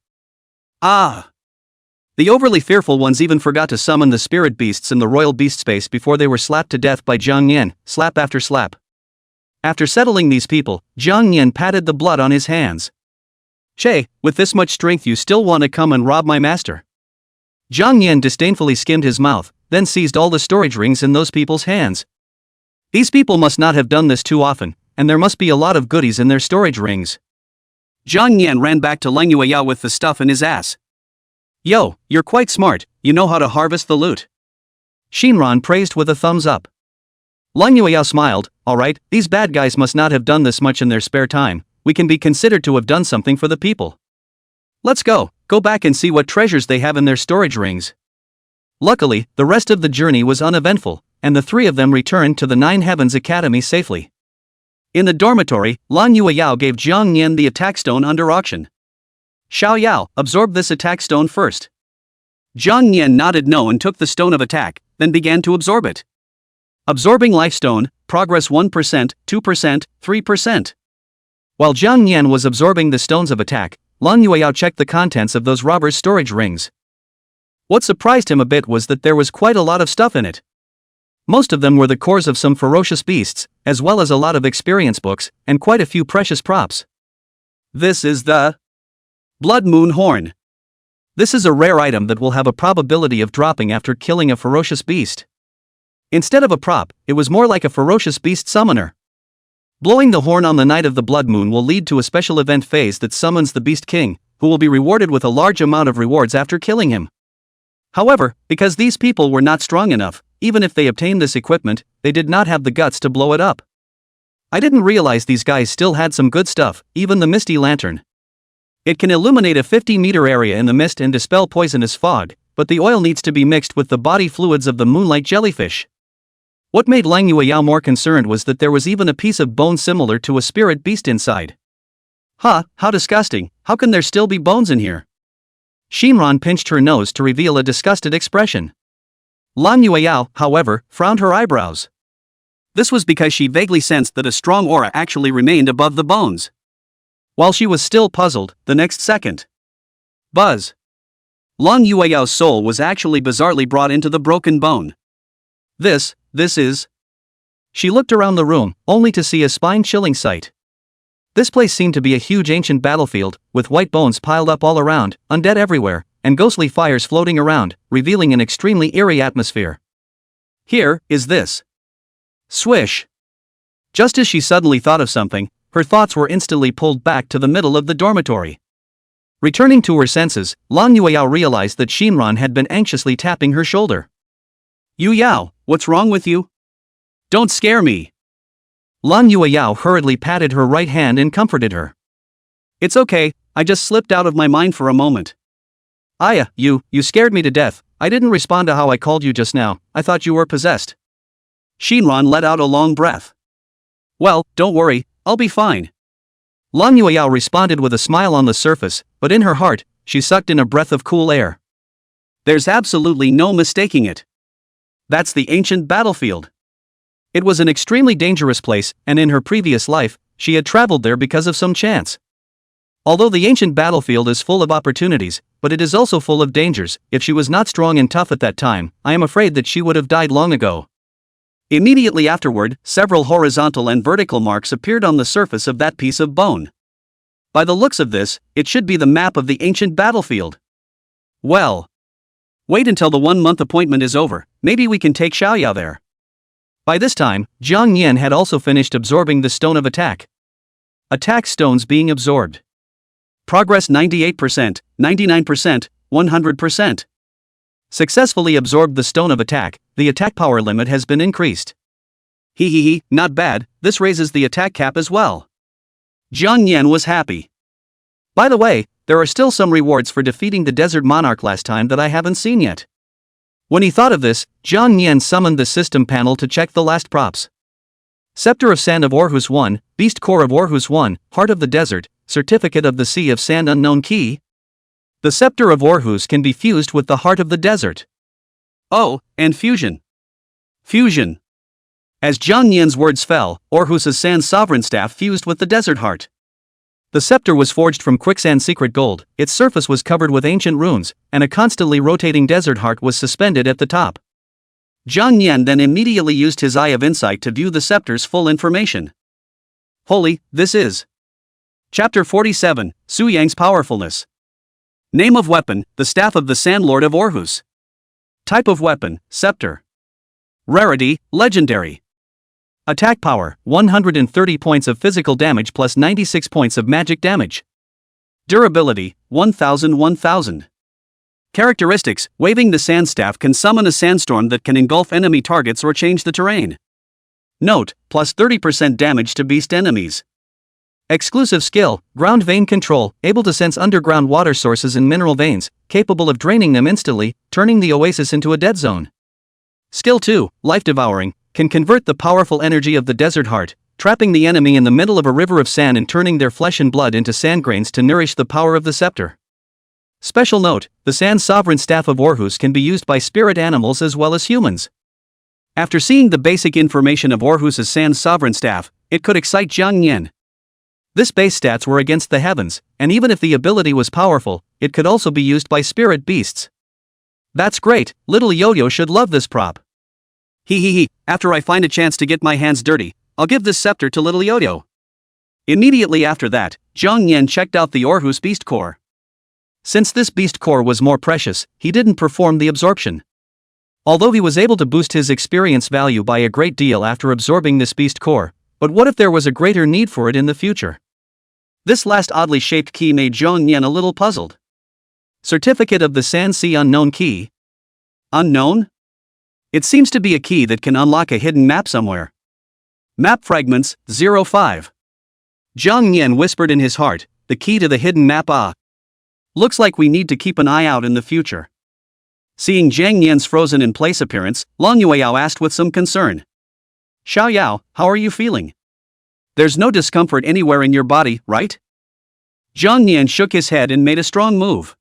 Ah! The overly fearful ones even forgot to summon the spirit beasts in the royal beast space before they were slapped to death by Jang Yan, slap after slap. After settling these people, Jang Yan patted the blood on his hands. Che, with this much strength you still want to come and rob my master? Jang Yan disdainfully skimmed his mouth, then seized all the storage rings in those people's hands. These people must not have done this too often, and there must be a lot of goodies in their storage rings. Jang Yan ran back to Lang Yueyao with the stuff in his ass. Yo, you're quite smart, you know how to harvest the loot. Shinran praised with a thumbs up. Lang Yueyao smiled, alright, these bad guys must not have done this much in their spare time, we can be considered to have done something for the people. Let's go back and see what treasures they have in their storage rings. Luckily, the rest of the journey was uneventful, and the 3 of them returned to the Nine Heavens Academy safely. In the dormitory, Lang Yueyao gave Jang Yan the attack stone under auction. Xiao Yao, absorb this attack stone first. Jang Yan nodded no and took the stone of attack, then began to absorb it. Absorbing life stone, progress 1%, 2%, 3%. While Jang Yan was absorbing the stones of attack, Lang Yueyao checked the contents of those robbers' storage rings. What surprised him a bit was that there was quite a lot of stuff in it. Most of them were the cores of some ferocious beasts, as well as a lot of experience books, and quite a few precious props. This is the Blood Moon Horn. This is a rare item that will have a probability of dropping after killing a ferocious beast. Instead of a prop, it was more like a ferocious beast summoner. Blowing the horn on the night of the blood moon will lead to a special event phase that summons the Beast King, who will be rewarded with a large amount of rewards after killing him. However, because these people were not strong enough, even if they obtained this equipment, they did not have the guts to blow it up. I didn't realize these guys still had some good stuff, even the Misty Lantern. It can illuminate a 50-meter area in the mist and dispel poisonous fog, but the oil needs to be mixed with the body fluids of the moonlight jellyfish. What made Lang Yueyao more concerned was that there was even a piece of bone similar to a spirit beast inside. Huh, how disgusting, how can there still be bones in here? Shinran pinched her nose to reveal a disgusted expression. Lang Yueyao, however, frowned her eyebrows. This was because she vaguely sensed that a strong aura actually remained above the bones. While she was still puzzled, the next second. Buzz. Lang Yueyao's soul was actually bizarrely brought into the broken bone. This is... She looked around the room, only to see a spine-chilling sight. This place seemed to be a huge ancient battlefield, with white bones piled up all around, undead everywhere, and ghostly fires floating around, revealing an extremely eerie atmosphere. Here is this. Swish. Just as she suddenly thought of something, her thoughts were instantly pulled back to the middle of the dormitory. Returning to her senses, Lang Yueyao realized that Shinran had been anxiously tapping her shoulder. Yu Yao, what's wrong with you? Don't scare me. Lang Yueyao hurriedly patted her right hand and comforted her. It's okay, I just slipped out of my mind for a moment. Aya, you scared me to death, I didn't respond to how I called you just now, I thought you were possessed. Shinran let out a long breath. Well, don't worry, I'll be fine. Lang Yueyao responded with a smile on the surface, but in her heart, she sucked in a breath of cool air. There's absolutely no mistaking it. That's the ancient battlefield. It was an extremely dangerous place, and in her previous life, she had traveled there because of some chance. Although the ancient battlefield is full of opportunities, but it is also full of dangers, if she was not strong and tough at that time, I am afraid that she would have died long ago. Immediately afterward, several horizontal and vertical marks appeared on the surface of that piece of bone. By the looks of this, it should be the map of the ancient battlefield. Well. Wait until the 1-month appointment is over, maybe we can take Xiaoyao there. By this time, Jang Yan had also finished absorbing the stone of attack. Attack stones being absorbed. Progress 98%, 99%, 100%. Successfully absorbed the stone of attack, the attack power limit has been increased. Hee, not bad, this raises the attack cap as well. Jang Yan was happy. By the way, there are still some rewards for defeating the Desert Monarch last time that I haven't seen yet. When he thought of this, Jang Yan summoned the system panel to check the last props. Scepter of Sand of Orhus 1, Beast Core of Orhus 1, Heart of the Desert, Certificate of the Sea of Sand Unknown Key. The Scepter of Orhus can be fused with the Heart of the Desert. Oh, and fusion. Fusion. As Jang Yan's words fell, Orhus's Sand Sovereign Staff fused with the Desert Heart. The scepter was forged from quicksand secret gold, its surface was covered with ancient runes, and a constantly rotating desert heart was suspended at the top. Jang Yan then immediately used his Eye of Insight to view the scepter's full information. Holy, this is. Chapter 47, Su Yang's Powerfulness. Name of weapon, the Staff of the Sand Lord of Orhus. Type of weapon, Scepter. Rarity, Legendary. Attack power, 130 points of physical damage plus 96 points of magic damage. Durability, 1000. Characteristics, waving the sand staff can summon a sandstorm that can engulf enemy targets or change the terrain. Note, plus 30% damage to beast enemies. Exclusive skill, ground vein control, able to sense underground water sources and mineral veins, capable of draining them instantly, turning the oasis into a dead zone. Skill 2, life devouring, can convert the powerful energy of the desert heart, trapping the enemy in the middle of a river of sand and turning their flesh and blood into sand grains to nourish the power of the scepter. Special note, the Sand Sovereign Staff of Orhus can be used by spirit animals as well as humans. After seeing the basic information of Orhus's Sand Sovereign Staff, it could excite Jang Yan. This base stats were against the heavens, and even if the ability was powerful, it could also be used by spirit beasts. That's great, little Yo-Yo should love this prop. After I find a chance to get my hands dirty, I'll give this scepter to little Yo-Yo. Immediately after that, Jang Yan checked out the Orhus Beast Core. Since this Beast Core was more precious, he didn't perform the absorption. Although he was able to boost his experience value by a great deal after absorbing this Beast Core, but what if there was a greater need for it in the future? This last oddly shaped key made Jang Yan a little puzzled. Certificate of the Sand Sea Unknown Key. Unknown? It seems to be a key that can unlock a hidden map somewhere. Map fragments, 05. Jang Yan whispered in his heart, the key to the hidden map. Looks like we need to keep an eye out in the future. Seeing Jang Yan's frozen in place appearance, Long Yueyao asked with some concern. Xiao Yao, how are you feeling? There's no discomfort anywhere in your body, right? Jang Yan shook his head and made a strong move.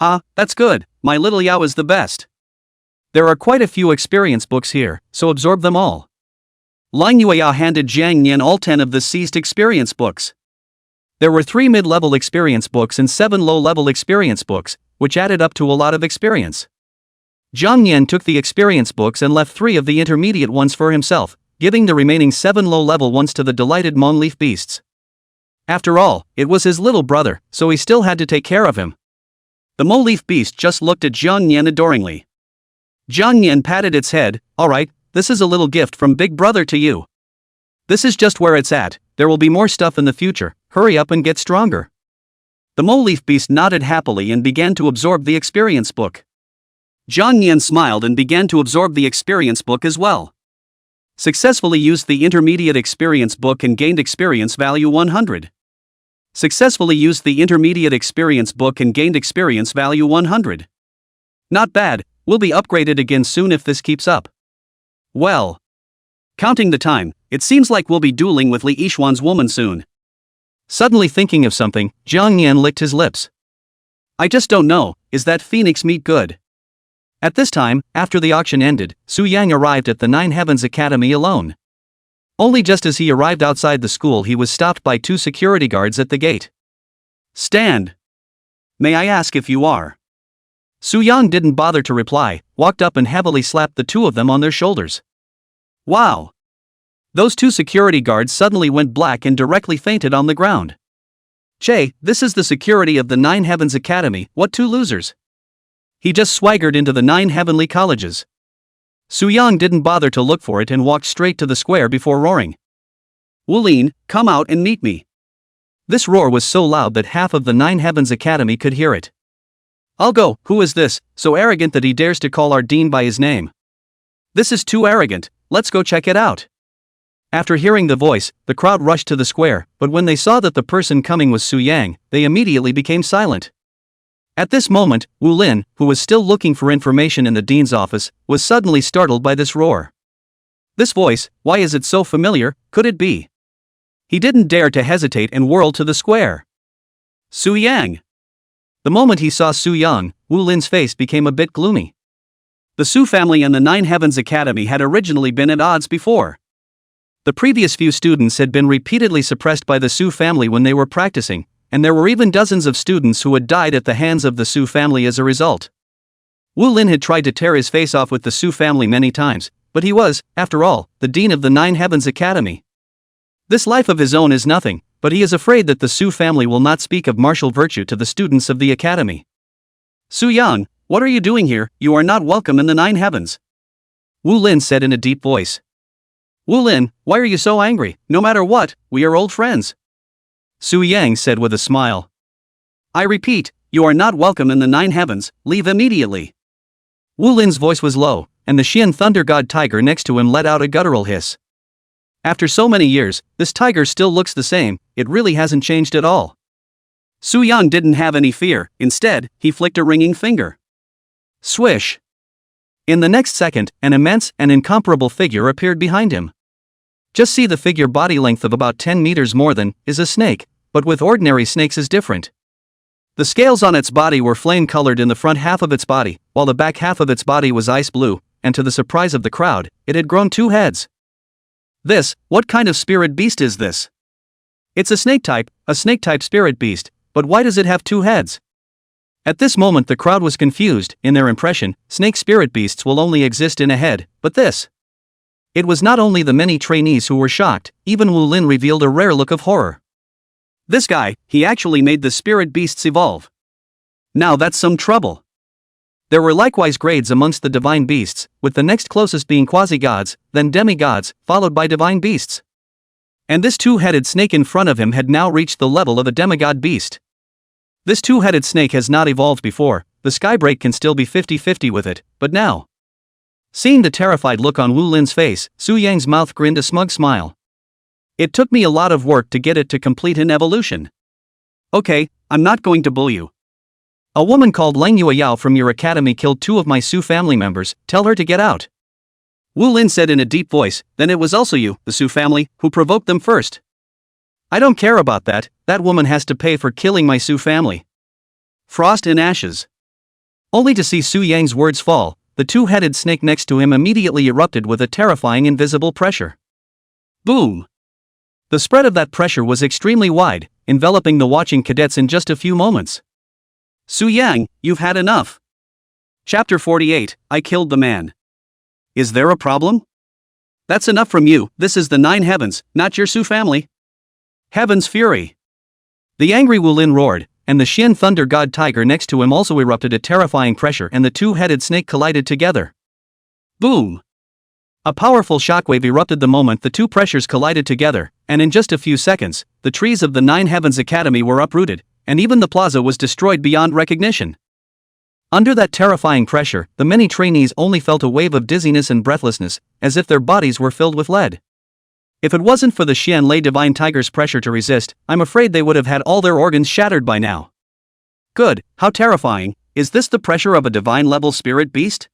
That's good, my little Yao is the best. There are quite a few experience books here, so absorb them all. Long Yueyao handed Jang Yan all 10 of the seized experience books. There were 3 mid-level experience books and 7 low-level experience books, which added up to a lot of experience. Jang Yan took the experience books and left 3 of the intermediate ones for himself, giving the remaining 7 low-level ones to the delighted Monleaf beasts. After all, it was his little brother, so he still had to take care of him. The Monleaf beast just looked at Jang Yan adoringly. Jang Yan patted its head. Alright, this is a little gift from Big Brother to you. This is just where it's at, there will be more stuff in the future, hurry up and get stronger. The Monleaf beast nodded happily and began to absorb the experience book. Jang Yan smiled and began to absorb the experience book as well. Successfully used the intermediate experience book and gained experience value 100. Successfully used the intermediate experience book and gained experience value 100. Not bad, we'll be upgraded again soon if this keeps up. Well. Counting the time, it seems like we'll be dueling with Li Yishuan's woman soon. Suddenly thinking of something, Jang Yan licked his lips. I just don't know, is that phoenix meat good? At this time, after the auction ended, Su Yang arrived at the Nine Heavens Academy alone. Only just as he arrived outside the school he was stopped by 2 security guards at the gate. Stand. May I ask if you are? Su Yang didn't bother to reply, walked up and heavily slapped the 2 of them on their shoulders. Wow! Those 2 security guards suddenly went black and directly fainted on the ground. Che, this is the security of the Nine Heavens Academy, what 2 losers? He just swaggered into the 9 heavenly colleges. Su Yang didn't bother to look for it and walked straight to the square before roaring. Wulin, come out and meet me. This roar was so loud that half of the Nine Heavens Academy could hear it. I'll go, who is this, so arrogant that he dares to call our dean by his name? This is too arrogant, let's go check it out. After hearing the voice, the crowd rushed to the square, but when they saw that the person coming was Su Yang, they immediately became silent. At this moment, Wu Lin, who was still looking for information in the dean's office, was suddenly startled by this roar. This voice, why is it so familiar, could it be? He didn't dare to hesitate and whirled to the square. Su Yang. The moment he saw Su Yang, Wu Lin's face became a bit gloomy. The Su family and the Nine Heavens Academy had originally been at odds before. The previous few students had been repeatedly suppressed by the Su family when they were practicing, and there were even dozens of students who had died at the hands of the Su family as a result. Wu Lin had tried to tear his face off with the Su family many times, but he was, after all, the dean of the Nine Heavens Academy. This life of his own is nothing, but he is afraid that the Su family will not speak of martial virtue to the students of the academy. Su Yang, what are you doing here? You are not welcome in the Nine Heavens. Wu Lin said in a deep voice. Wu Lin, why are you so angry? No matter what, we are old friends. Su Yang said with a smile. I repeat, you are not welcome in the Nine Heavens, leave immediately. Wu Lin's voice was low, and the Xian Thunder God tiger next to him let out a guttural hiss. After so many years, this tiger still looks the same, it really hasn't changed at all. Su Yang didn't have any fear, instead, he flicked a ringing finger. Swish! In the next second, an immense and incomparable figure appeared behind him. Just see the figure body length of about 10 meters more than is a snake, but with ordinary snakes is different. The scales on its body were flame-colored in the front half of its body, while the back half of its body was ice blue, and to the surprise of the crowd, it had grown 2 heads. What kind of spirit beast is this? It's a snake type spirit beast, but why does it have 2 heads? At this moment the crowd was confused. In their impression, snake spirit beasts will only exist in a head, but this. It was not only the many trainees who were shocked, even Wu Lin revealed a rare look of horror. This guy, he actually made the spirit beasts evolve. Now that's some trouble. There were likewise grades amongst the divine beasts, with the next closest being quasi-gods, then demigods, followed by divine beasts. And this 2-headed snake in front of him had now reached the level of a demigod beast. This 2-headed snake has not evolved before, the skybreak can still be 50-50 with it, but now. Seeing the terrified look on Wu Lin's face, Su Yang's mouth grinned a smug smile. It took me a lot of work to get it to complete an evolution. Okay, I'm not going to bully you. A woman called Lang Yao from your academy killed 2 of my Su family members, tell her to get out. Wu Lin said in a deep voice, then it was also you, the Su family, who provoked them first. I don't care about that woman has to pay for killing my Su family. Frost and ashes. Only to see Su Yang's words fall, the 2-headed snake next to him immediately erupted with a terrifying invisible pressure. Boom! The spread of that pressure was extremely wide, enveloping the watching cadets in just a few moments. Su Yang, you've had enough. Chapter 48, I killed the man. Is there a problem? That's enough from you, this is the Nine Heavens, not your Su family. Heaven's fury. The angry Wu Lin roared, and the Xian Thunder God tiger next to him also erupted a terrifying pressure and the 2-headed snake collided together. Boom! A powerful shockwave erupted the moment the 2 pressures collided together, and in just a few seconds, the trees of the Nine Heavens Academy were uprooted, and even the plaza was destroyed beyond recognition. Under that terrifying pressure, the many trainees only felt a wave of dizziness and breathlessness, as if their bodies were filled with lead. If it wasn't for the Xian Lei Divine Tiger's pressure to resist, I'm afraid they would have had all their organs shattered by now. Good, how terrifying, is this the pressure of a divine-level spirit beast?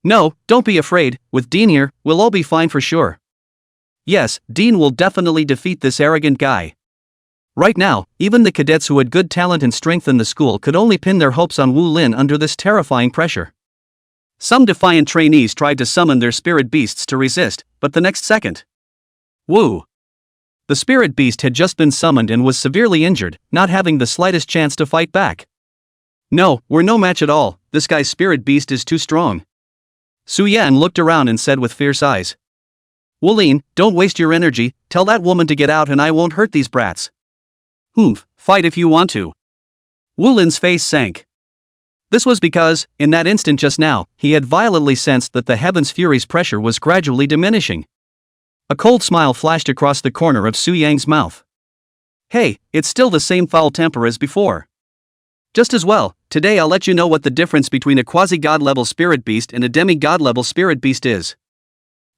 No, don't be afraid, with Dean here, we'll all be fine for sure. Yes, Dean will definitely defeat this arrogant guy. Right now, even the cadets who had good talent and strength in the school could only pin their hopes on Wu Lin under this terrifying pressure. Some defiant trainees tried to summon their spirit beasts to resist, but the next second. Woo! The spirit beast had just been summoned and was severely injured, not having the slightest chance to fight back. No, we're no match at all, this guy's spirit beast is too strong. Su Yan looked around and said with fierce eyes. Wu Lin, don't waste your energy, tell that woman to get out and I won't hurt these brats. Fight if you want to. Wu Lin's face sank. This was because, in that instant just now, he had violently sensed that the Heaven's Fury's pressure was gradually diminishing. A cold smile flashed across the corner of Su Yang's mouth. Hey, it's still the same foul temper as before. Just as well, today I'll let you know what the difference between a quasi-god level spirit beast and a demi-god level spirit beast is.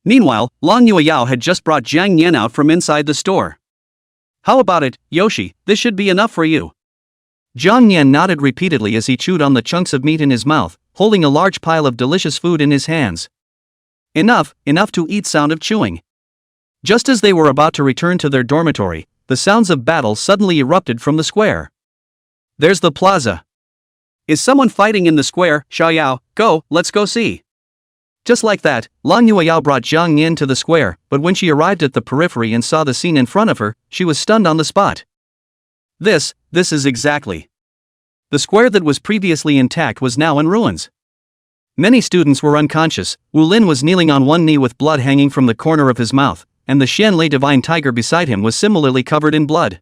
Meanwhile, Lang Yao had just brought Jang Yan out from inside the store. How about it, Yoshi, this should be enough for you. Jang Yan nodded repeatedly as he chewed on the chunks of meat in his mouth, holding a large pile of delicious food in his hands. Enough to eat sound of chewing. Just as they were about to return to their dormitory, the sounds of battle suddenly erupted from the square. There's the plaza. Is someone fighting in the square? Xiaoyao, go, let's go see. Just like that, Lang Yueyao brought Jang Yan to the square, but when she arrived at the periphery and saw the scene in front of her, she was stunned on the spot. This is exactly. The square that was previously intact was now in ruins. Many students were unconscious. Wu Lin was kneeling on one knee with blood hanging from the corner of his mouth, and the Xianlei divine tiger beside him was similarly covered in blood.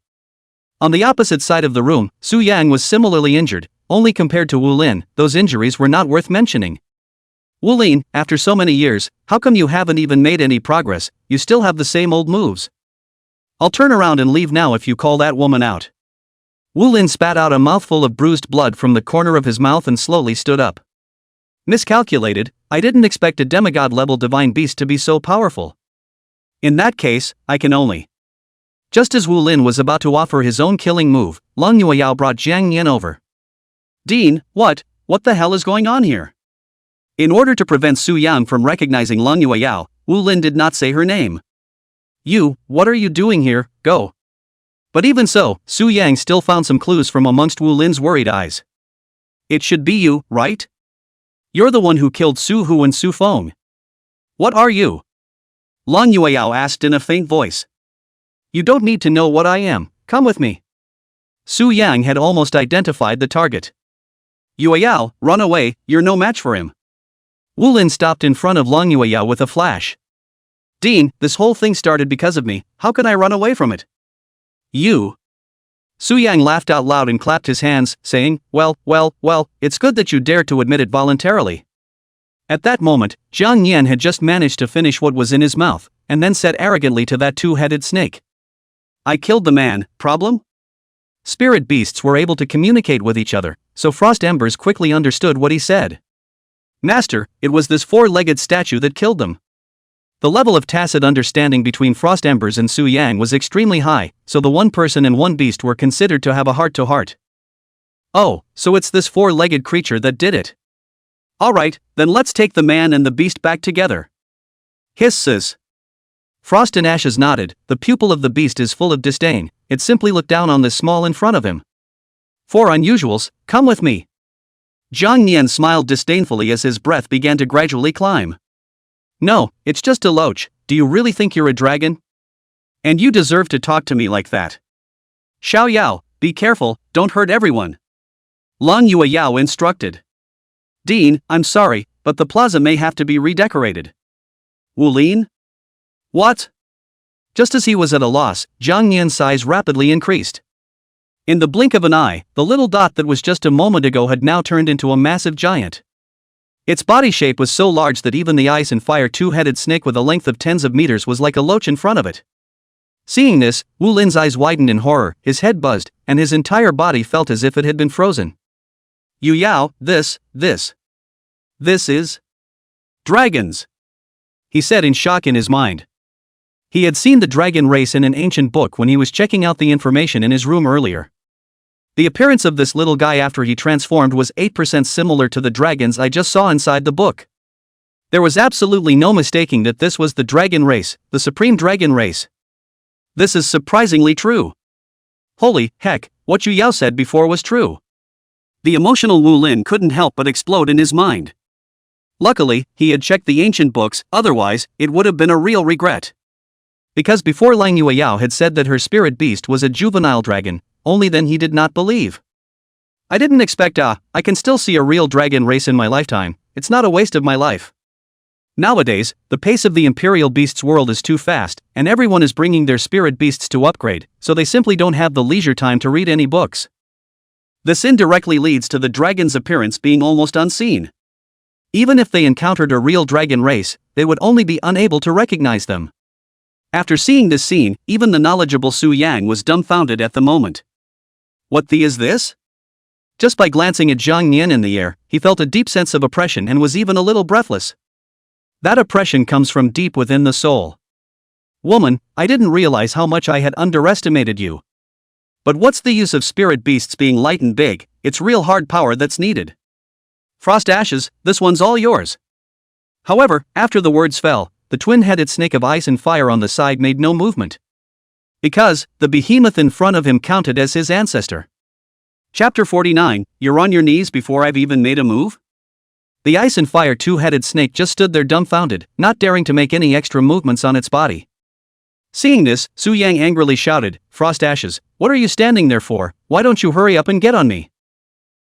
On the opposite side of the room, Su Yang was similarly injured, only compared to Wu Lin, those injuries were not worth mentioning. Wu Lin, after so many years, how come you haven't even made any progress? You still have the same old moves. I'll turn around and leave now if you call that woman out. Wu Lin spat out a mouthful of bruised blood from the corner of his mouth and slowly stood up. Miscalculated, I didn't expect a demigod-level divine beast to be so powerful. In that case, I can only. Just as Wu Lin was about to offer his own killing move, Lang Yueyao brought Jang Yan over. Dean, what the hell is going on here? In order to prevent Su Yang from recognizing Lang Yueyao, Wu Lin did not say her name. What are you doing here? Go. But even so, Su Yang still found some clues from amongst Wu Lin's worried eyes. It should be you, right? You're the one who killed Su Hu and Su Feng. What are you? Lang Yueyao asked in a faint voice. You don't need to know what I am, come with me. Su Yang had almost identified the target. Yueyao, run away, you're no match for him. Wu Lin stopped in front of Lang Yueyao with a flash. Dean, this whole thing started because of me, how can I run away from it? You. Su Yang laughed out loud and clapped his hands, saying, well, it's good that you dared to admit it voluntarily. At that moment, Jang Yan had just managed to finish what was in his mouth, and then said arrogantly to that two-headed snake. I killed the man, problem? Spirit beasts were able to communicate with each other, so Frost Embers quickly understood what he said. Master, it was this four-legged statue that killed them. The level of tacit understanding between Frost Embers and Su Yang was extremely high, so the one person and one beast were considered to have a heart-to-heart. Oh, so it's this four-legged creature that did it. Alright, then let's take the man and the beast back together. Hisses. Frost and Ashes nodded. The pupil of the beast is full of disdain, it simply looked down on the small in front of him. For unusuals, come with me. Jang Yan smiled disdainfully as his breath began to gradually climb. No, it's just a loach, do you really think you're a dragon? And you deserve to talk to me like that. Xiaoyao, be careful, don't hurt everyone. Lang Yueyao instructed. Dean, I'm sorry, but the plaza may have to be redecorated. Wu Lin? What? Just as he was at a loss, Jang Yan's size rapidly increased. In the blink of an eye, the little dot that was just a moment ago had now turned into a massive giant. Its body shape was so large that even the ice and fire two-headed snake with a length of tens of meters was like a loach in front of it. Seeing this, Wu Lin's eyes widened in horror, his head buzzed, and his entire body felt as if it had been frozen. Yao, this is dragons, he said in shock in his mind. He had seen the dragon race in an ancient book when he was checking out the information in his room earlier. The appearance of this little guy after he transformed was 8% similar to the dragons I just saw inside the book. There was absolutely no mistaking that this was the dragon race, the supreme dragon race. This is surprisingly true. Holy heck, what Yao said before was true. The emotional Wu Lin couldn't help but explode in his mind. Luckily, he had checked the ancient books, otherwise, it would have been a real regret. Because before Lang Yueyao had said that her spirit beast was a juvenile dragon, only then he did not believe. I didn't expect I can still see a real dragon race in my lifetime, it's not a waste of my life. Nowadays, the pace of the Imperial Beasts world is too fast, and everyone is bringing their spirit beasts to upgrade, so they simply don't have the leisure time to read any books. This indirectly leads to the dragon's appearance being almost unseen. Even if they encountered a real dragon race, they would only be unable to recognize them. After seeing this scene, even the knowledgeable Su Yang was dumbfounded at the moment. What the is this? Just by glancing at Jang Yan in the air, he felt a deep sense of oppression and was even a little breathless. That oppression comes from deep within the soul. Woman, I didn't realize how much I had underestimated you. But what's the use of spirit beasts being light and big, it's real hard power that's needed. Frost Ashes, this one's all yours. However, after the words fell, the twin-headed snake of ice and fire on the side made no movement. Because, the behemoth in front of him counted as his ancestor. Chapter 49, You're on your knees before I've even made a move? The ice and fire two-headed snake just stood there dumbfounded, not daring to make any extra movements on its body. Seeing this, Su Yang angrily shouted, Frost Ashes, what are you standing there for? Why don't you hurry up and get on me?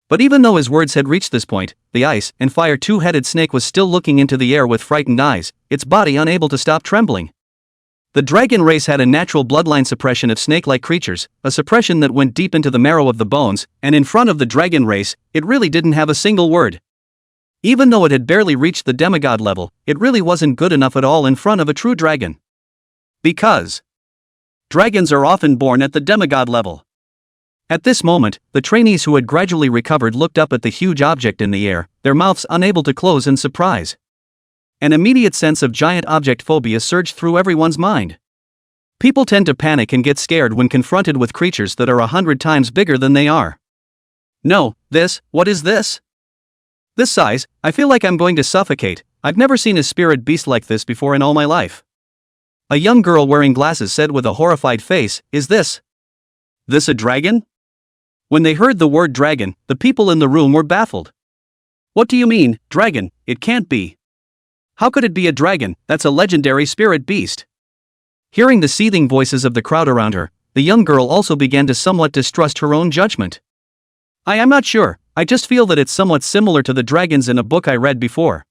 But even though his words had reached this point, the ice and fire two-headed snake was still looking into the air with frightened eyes, its body unable to stop trembling. The dragon race had a natural bloodline suppression of snake-like creatures, a suppression that went deep into the marrow of the bones, and in front of the dragon race, it really didn't have a single word. Even though it had barely reached the demigod level, it really wasn't good enough at all in front of a true dragon. Because dragons are often born at the demigod level. At this moment, the trainees who had gradually recovered looked up at the huge object in the air, their mouths unable to close in surprise. An immediate sense of giant object phobia surged through everyone's mind. People tend to panic and get scared when confronted with creatures that are 100 times bigger than they are. No, what is this? This size, I feel like I'm going to suffocate. I've never seen a spirit beast like this before in all my life. A young girl wearing glasses said with a horrified face, Is this a dragon? When they heard the word dragon, the people in the room were baffled. What do you mean, dragon? It can't be. How could it be a dragon? That's a legendary spirit beast. Hearing the seething voices of the crowd around her, the young girl also began to somewhat distrust her own judgment. I am not sure, I just feel that it's somewhat similar to the dragons in a book I read before.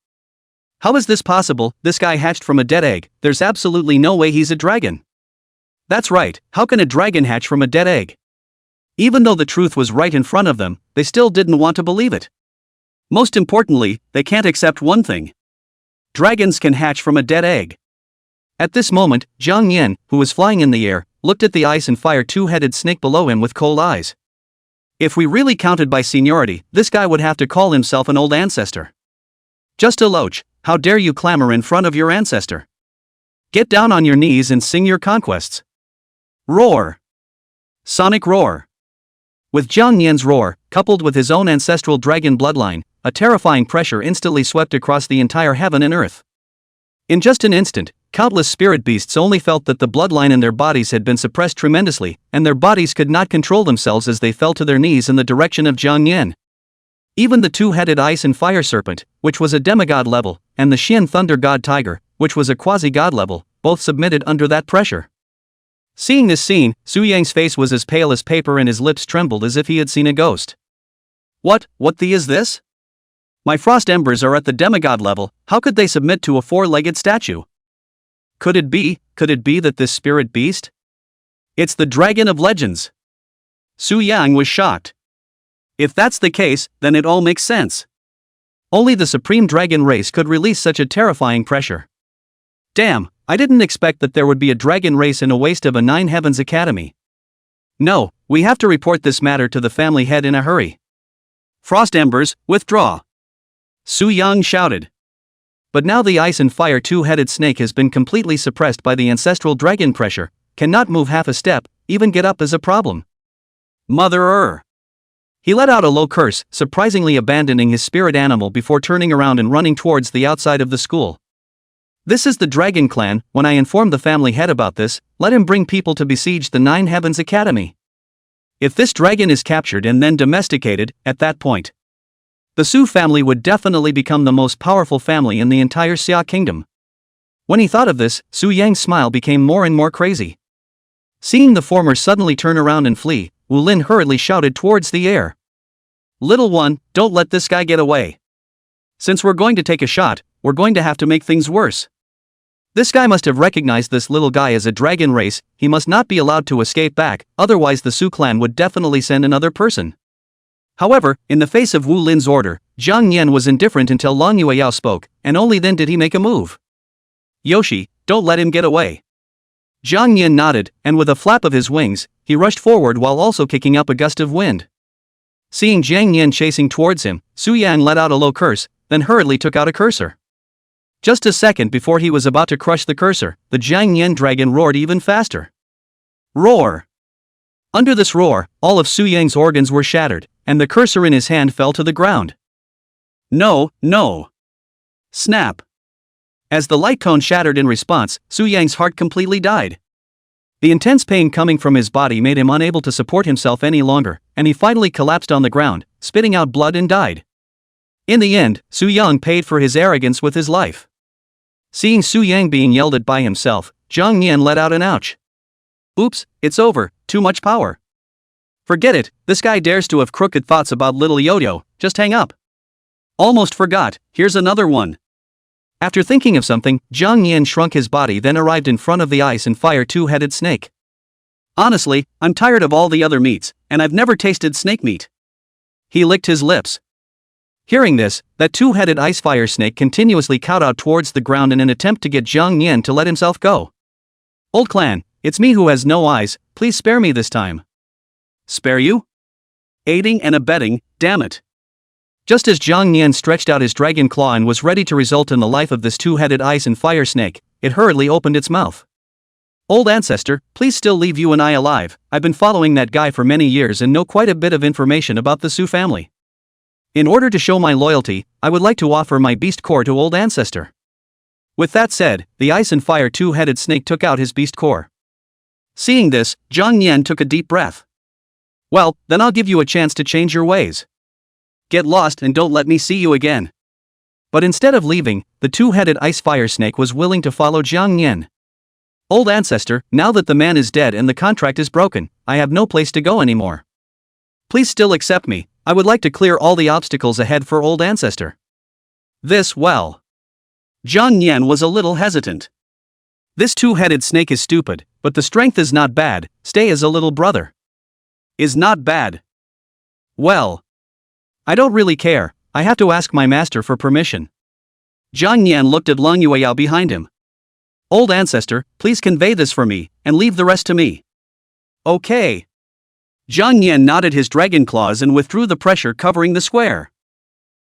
How is this possible? This guy hatched from a dead egg, there's absolutely no way he's a dragon. That's right, how can a dragon hatch from a dead egg? Even though the truth was right in front of them, they still didn't want to believe it. Most importantly, they can't accept one thing. Dragons can hatch from a dead egg. At this moment, Jang Yan, who was flying in the air, looked at the ice and fire two-headed snake below him with cold eyes. If we really counted by seniority, this guy would have to call himself an old ancestor. Just a loach, how dare you clamor in front of your ancestor? Get down on your knees and sing your conquests. Roar! Sonic roar! With Jang Yan's roar, coupled with his own ancestral dragon bloodline, a terrifying pressure instantly swept across the entire heaven and earth. In just an instant, countless spirit beasts only felt that the bloodline in their bodies had been suppressed tremendously, and their bodies could not control themselves as they fell to their knees in the direction of Jang Yan. Even the two-headed ice and fire serpent, which was a demigod level, and the Xian thunder god tiger, which was a quasi-god level, both submitted under that pressure. Seeing this scene, Su Yang's face was as pale as paper and his lips trembled as if he had seen a ghost. What the is this? My frost embers are at the demigod level, how could they submit to a four-legged statue? Could it be that this spirit beast? It's the dragon of legends. Su Yang was shocked. If that's the case, then it all makes sense. Only the supreme dragon race could release such a terrifying pressure. Damn, I didn't expect that there would be a dragon race in a waste of a Nine Heavens Academy. No, we have to report this matter to the family head in a hurry. Frost embers, withdraw! Su Yang shouted. But now the ice and fire two-headed snake has been completely suppressed by the ancestral dragon pressure, cannot move half a step, even get up is a problem. Mother-er! He let out a low curse, surprisingly abandoning his spirit animal before turning around and running towards the outside of the school. This is the Dragon Clan. When I inform the family head about this, let him bring people to besiege the Nine Heavens Academy. If this dragon is captured and then domesticated, at that point, the Su family would definitely become the most powerful family in the entire Xia kingdom. When he thought of this, Su Yang's smile became more and more crazy. Seeing the former suddenly turn around and flee, Wu Lin hurriedly shouted towards the air. Little one, don't let this guy get away. Since we're going to take a shot, we're going to have to make things worse. This guy must have recognized this little guy as a dragon race, he must not be allowed to escape back, otherwise the Su clan would definitely send another person. However, in the face of Wu Lin's order, Jang Yan was indifferent until Long Yueyao spoke, and only then did he make a move. Yoshi, don't let him get away. Jang Yan nodded, and with a flap of his wings, he rushed forward while also kicking up a gust of wind. Seeing Jang Yan chasing towards him, Su Yang let out a low curse, then hurriedly took out a cursor. Just a second before he was about to crush the cursor, the Jang Yan dragon roared even faster. Roar! Under this roar, all of Su Yang's organs were shattered, and the cursor in his hand fell to the ground. No! Snap! As the light cone shattered in response, Su Yang's heart completely died. The intense pain coming from his body made him unable to support himself any longer, and he finally collapsed on the ground, spitting out blood and died. In the end, Su Yang paid for his arrogance with his life. Seeing Su Yang being yelled at by himself, Jang Yan let out an ouch. Oops, it's over, too much power. Forget it, this guy dares to have crooked thoughts about little Yo-Yo, just hang up. Almost forgot, here's another one. After thinking of something, Jang Yan shrunk his body, then arrived in front of the ice and fire two-headed snake. Honestly, I'm tired of all the other meats, and I've never tasted snake meat. He licked his lips. Hearing this, that two-headed ice fire snake continuously kowtowed towards the ground in an attempt to get Jang Yan to let himself go. Old clan, it's me who has no eyes, please spare me this time. Spare you? Aiding and abetting, damn it. Just as Jang Yan stretched out his dragon claw and was ready to result in the life of this two-headed ice and fire snake, it hurriedly opened its mouth. Old ancestor, please still leave you and I alive, I've been following that guy for many years and know quite a bit of information about the Su family. In order to show my loyalty, I would like to offer my beast core to old ancestor. With that said, the ice and fire two-headed snake took out his beast core. Seeing this, Jang Yan took a deep breath. Well, then I'll give you a chance to change your ways. Get lost and don't let me see you again. But instead of leaving, the two-headed ice fire snake was willing to follow Jang Yan. Old ancestor, now that the man is dead and the contract is broken, I have no place to go anymore. Please still accept me, I would like to clear all the obstacles ahead for old ancestor. Well. Jang Yan was a little hesitant. This two-headed snake is stupid, but the strength is not bad, stay as a little brother. Is not bad. Well. I don't really care, I have to ask my master for permission. Jang Yan looked at Long Yueyao behind him. Old ancestor, please convey this for me, and leave the rest to me. Okay. Jang Yan nodded his dragon claws and withdrew the pressure covering the square.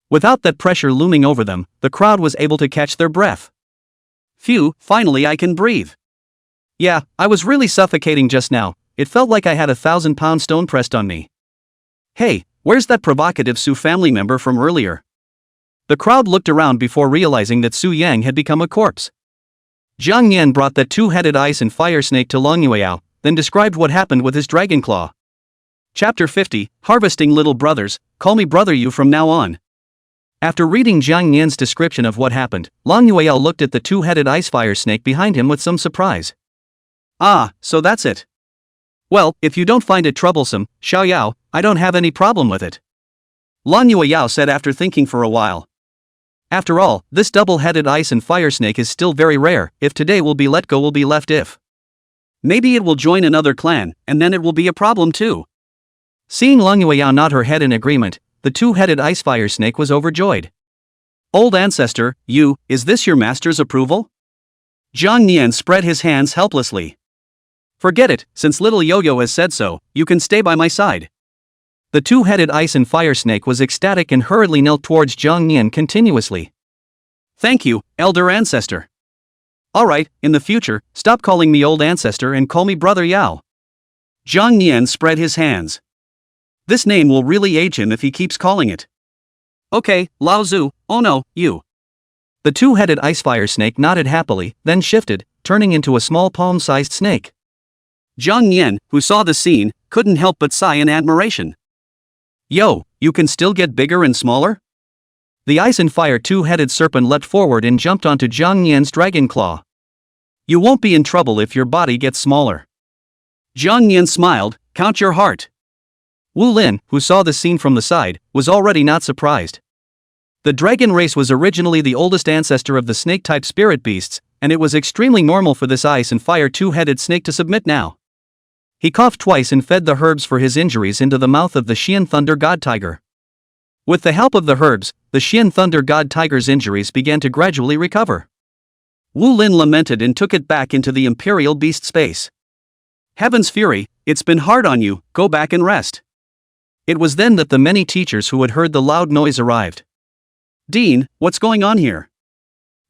Without that pressure looming over them, the crowd was able to catch their breath. Phew, finally I can breathe. Yeah, I was really suffocating just now, it felt like I had a 1,000-pound stone pressed on me. Hey, where's that provocative Su family member from earlier? The crowd looked around before realizing that Su Yang had become a corpse. Jang Yan brought that two-headed ice and fire snake to Long Yueyao, then described what happened with his dragon claw. Chapter 50, Harvesting Little Brothers, call me brother you from now on. After reading Jang Yan's description of what happened, Long Yueyao looked at the two-headed ice fire snake behind him with some surprise. Ah, so that's it. Well, if you don't find it troublesome, Xiao Yao, I don't have any problem with it. Long Yueyao said after thinking for a while. After all, this double-headed ice and fire snake is still very rare, if today will be let go will be left if. Maybe it will join another clan, and then it will be a problem too. Seeing Long Yueyao nod her head in agreement, the two-headed ice fire snake was overjoyed. Old ancestor, is this your master's approval? Jang Yan spread his hands helplessly. Forget it, since little Yo-Yo has said so, you can stay by my side. The two-headed ice and fire snake was ecstatic and hurriedly knelt towards Jang Yan continuously. Thank you, elder ancestor. Alright, in the future, stop calling me old ancestor and call me brother Yao. Jang Yan spread his hands. This name will really age him if he keeps calling it. Okay, Lao Zu, oh no, you. The two-headed ice fire snake nodded happily, then shifted, turning into a small palm-sized snake. Jang Yan, who saw the scene, couldn't help but sigh in admiration. Yo, you can still get bigger and smaller? The ice and fire two-headed serpent leapt forward and jumped onto Jang Yan's dragon claw. You won't be in trouble if your body gets smaller. Jang Yan smiled, count your heart. Wu Lin, who saw the scene from the side, was already not surprised. The dragon race was originally the oldest ancestor of the snake-type spirit beasts, and it was extremely normal for this ice and fire two-headed snake to submit now. He coughed twice and fed the herbs for his injuries into the mouth of the Xian Thunder God Tiger. With the help of the herbs, the Xian Thunder God Tiger's injuries began to gradually recover. Wu Lin lamented and took it back into the Imperial Beast space. Heaven's fury, it's been hard on you, go back and rest. It was then that the many teachers who had heard the loud noise arrived. Dean, what's going on here?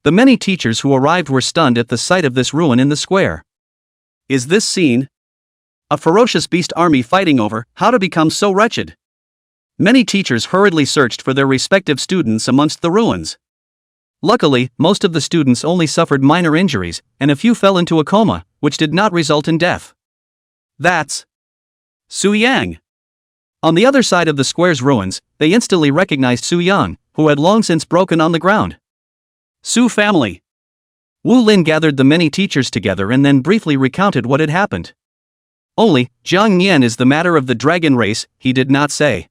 The many teachers who arrived were stunned at the sight of this ruin in the square. Is this scene? A ferocious beast army fighting over how to become so wretched. Many teachers hurriedly searched for their respective students amongst the ruins. Luckily, most of the students only suffered minor injuries, and a few fell into a coma, which did not result in death. That's Su Yang. On the other side of the square's ruins, they instantly recognized Su Yang, who had long since broken on the ground. Su family. Wu Lin gathered the many teachers together and then briefly recounted what had happened. Only, Jang Yan is the matter of the dragon race, he did not say.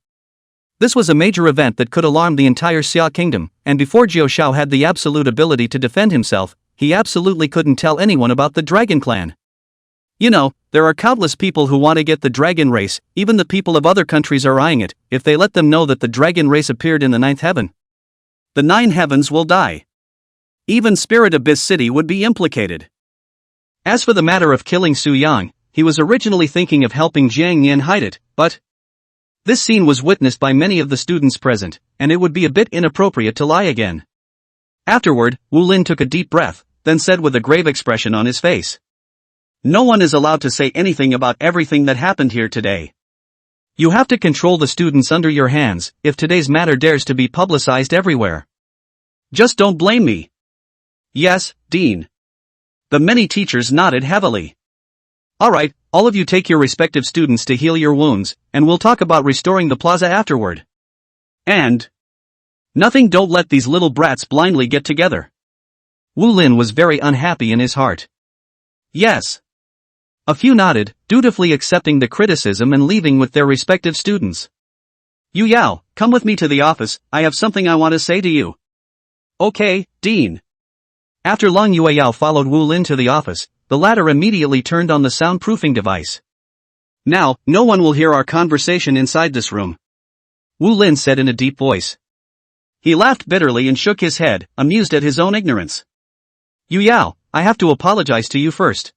This was a major event that could alarm the entire Xia kingdom, and before Jiao Shao had the absolute ability to defend himself, he absolutely couldn't tell anyone about the dragon clan. You know, there are countless people who want to get the dragon race, even the people of other countries are eyeing it, if they let them know that the dragon race appeared in the 9th heaven. The 9 heavens will die. Even Spirit Abyss City would be implicated. As for the matter of killing Su Yang, he was originally thinking of helping Jang Yan hide it, but this scene was witnessed by many of the students present, and it would be a bit inappropriate to lie again. Afterward, Wu Lin took a deep breath, then said with a grave expression on his face, "No one is allowed to say anything about everything that happened here today. You have to control the students under your hands, if today's matter dares to be publicized everywhere. Just don't blame me." "Yes, Dean." The many teachers nodded heavily. "Alright, all of you take your respective students to heal your wounds, and we'll talk about restoring the plaza afterward. And nothing, don't let these little brats blindly get together." Wu Lin was very unhappy in his heart. "Yes." A few nodded, dutifully accepting the criticism and leaving with their respective students. "Yu Yao, come with me to the office, I have something I want to say to you." "Okay, Dean." After long, Yu Yao followed Wu Lin to the office. The latter immediately turned on the soundproofing device. "Now, no one will hear our conversation inside this room," Wu Lin said in a deep voice. He laughed bitterly and shook his head, amused at his own ignorance. "Yu Yao, I have to apologize to you first."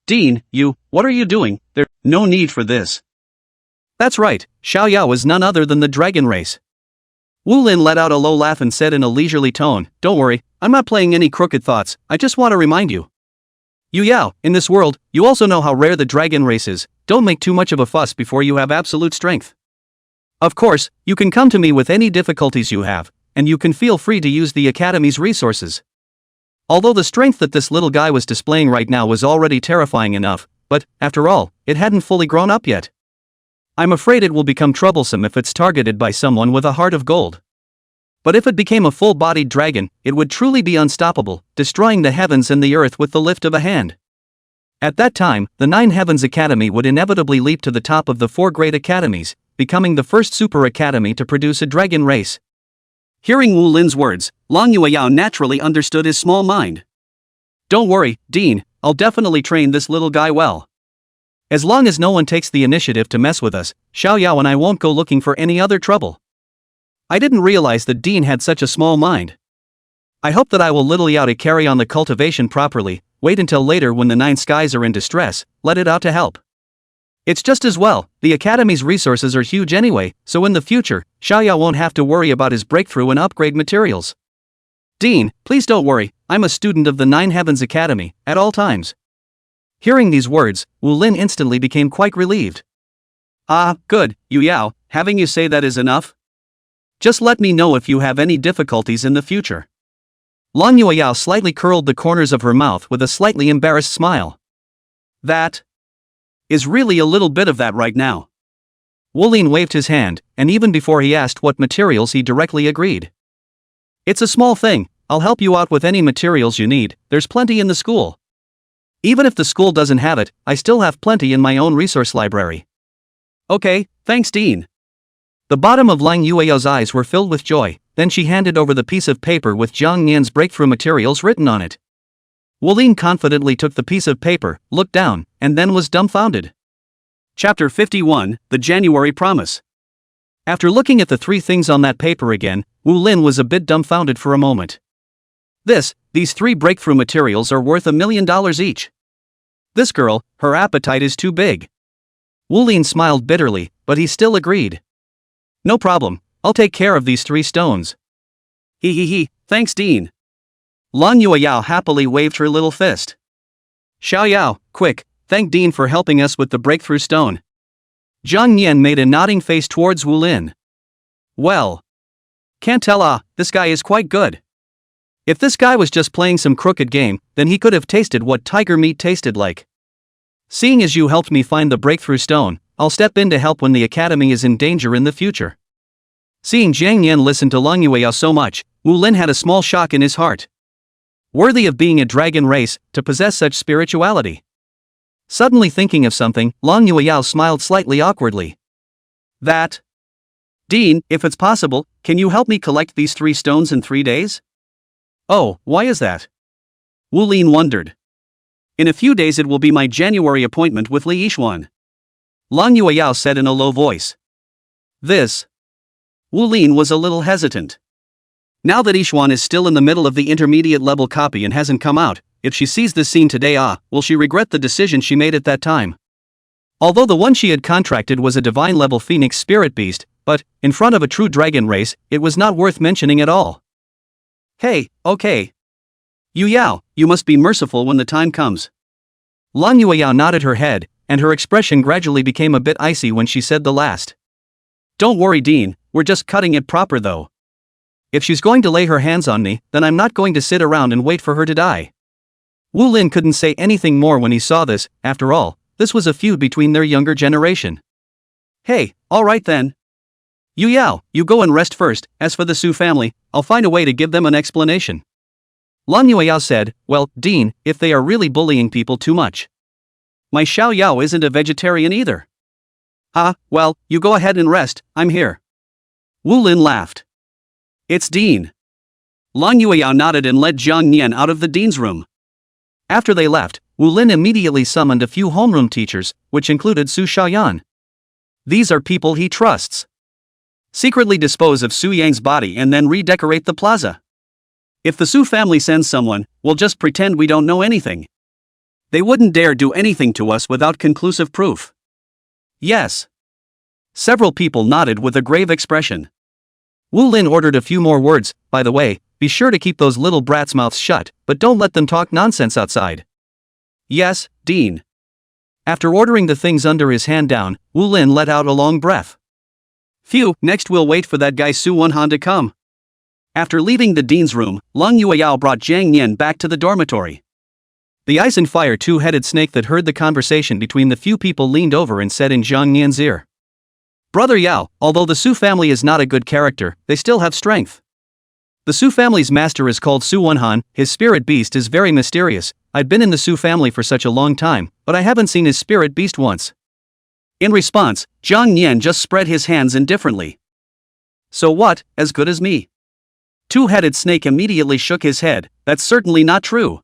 "Dean, what are you doing? There's no need for this." "That's right, Xiao Yao is none other than the dragon race." Wu Lin let out a low laugh and said in a leisurely tone, "Don't worry, I'm not playing any crooked thoughts, I just want to remind you. Yu Yao, in this world, you also know how rare the dragon race is, don't make too much of a fuss before you have absolute strength. Of course, you can come to me with any difficulties you have, and you can feel free to use the Academy's resources." Although the strength that this little guy was displaying right now was already terrifying enough, but, after all, it hadn't fully grown up yet. "I'm afraid it will become troublesome if it's targeted by someone with a heart of gold. But if it became a full-bodied dragon, it would truly be unstoppable, destroying the heavens and the earth with the lift of a hand. At that time, the 9 Heavens Academy would inevitably leap to the top of the 4 great academies, becoming the first super academy to produce a dragon race." Hearing Wu Lin's words, Long Yueyao naturally understood his small mind. "Don't worry, Dean, I'll definitely train this little guy well. As long as no one takes the initiative to mess with us, Xiao Yao and I won't go looking for any other trouble." I didn't realize that Dean had such a small mind. I hope that I will little Yao to carry on the cultivation properly, wait until later when the 9 skies are in distress, let it out to help. It's just as well, the Academy's resources are huge anyway, so in the future, Xiao Yao won't have to worry about his breakthrough and upgrade materials. "Dean, please don't worry, I'm a student of the 9 Heavens Academy, at all times." Hearing these words, Wu Lin instantly became quite relieved. "Ah, good, Yu Yao, having you say that is enough. Just let me know if you have any difficulties in the future." Long Yueyao slightly curled the corners of her mouth with a slightly embarrassed smile. "That is really a little bit of that right now." Wu Lin waved his hand, and even before he asked what materials he directly agreed. "It's a small thing, I'll help you out with any materials you need, there's plenty in the school. Even if the school doesn't have it, I still have plenty in my own resource library." "Okay, thanks Dean." The bottom of Lang Yueyao's eyes were filled with joy, then she handed over the piece of paper with Jang Yan's breakthrough materials written on it. Wu Lin confidently took the piece of paper, looked down, and then was dumbfounded. Chapter 51, The January Promise. After looking at the 3 things on that paper again, Wu Lin was a bit dumbfounded for a moment. These 3 breakthrough materials are worth $1 million each. This girl, her appetite is too big. Wu Lin smiled bitterly, but he still agreed. "No problem, I'll take care of these 3 stones." Thanks Dean." Long Yueyao happily waved her little fist. "Xiao Yao, quick, thank Dean for helping us with the breakthrough stone." Jang Yan made a nodding face towards Wu Lin. "Well, can't tell, this guy is quite good." If this guy was just playing some crooked game, then he could have tasted what tiger meat tasted like. Seeing as you helped me find the breakthrough stone, I'll step in to help when the academy is in danger in the future. Seeing Jang Yan listen to Lang Yueyao so much, Wu Lin had a small shock in his heart. Worthy of being a dragon race, to possess such spirituality. Suddenly thinking of something, Lang Yueyao smiled slightly awkwardly. That. Dean, if it's possible, can you help me collect these 3 stones in 3 days? Oh, why is that? Wu Lin wondered. In a few days it will be my January appointment with Li Yixuan. Lang Yueyao said in a low voice. This. Wu Lin was a little hesitant. Now that Yixuan is still in the middle of the intermediate level copy and hasn't come out, if she sees this scene today, will she regret the decision she made at that time? Although the one she had contracted was a divine level phoenix spirit beast, but, in front of a true dragon race, it was not worth mentioning at all. Hey, okay. Yu Yao, you must be merciful when the time comes. Lang Yueyao nodded her head, and her expression gradually became a bit icy when she said the last. Don't worry, Dean, we're just cutting it proper though. If she's going to lay her hands on me, then I'm not going to sit around and wait for her to die. Wu Lin couldn't say anything more when he saw this. After all, this was a feud between their younger generation. Hey, alright then. Yu Yao, you go and rest first. As for the Su family, I'll find a way to give them an explanation. Lang Yueyao said, well, Dean, if they are really bullying people too much. My Xiao Yao isn't a vegetarian either. Well, you go ahead and rest, I'm here. Wu Lin laughed. It's Dean. Lang Yueyao nodded and led Jang Yan out of the Dean's room. After they left, Wu Lin immediately summoned a few homeroom teachers, which included Su Xiaoyan. These are people he trusts. Secretly dispose of Su Yang's body and then redecorate the plaza. If the Su family sends someone, we'll just pretend we don't know anything. They wouldn't dare do anything to us without conclusive proof. Yes. Several people nodded with a grave expression. Wu Lin ordered a few more words. By the way, be sure to keep those little brats' mouths shut, but don't let them talk nonsense outside. Yes, Dean. After ordering the things under his hand down, Wu Lin let out a long breath. Phew, next we'll wait for that guy Su Wenhan to come. After leaving the Dean's room, Lang Yueyao brought Jang Yan back to the dormitory. The ice and fire two-headed snake that heard the conversation between the few people leaned over and said in Jang Yan's ear. Brother Yao, although the Su family is not a good character, they still have strength. The Su family's master is called Su Wenhan, his spirit beast is very mysterious. I'd been in the Su family for such a long time, but I haven't seen his spirit beast once. In response, Jang Yan just spread his hands indifferently. So what, as good as me? Two-headed snake immediately shook his head. That's certainly not true.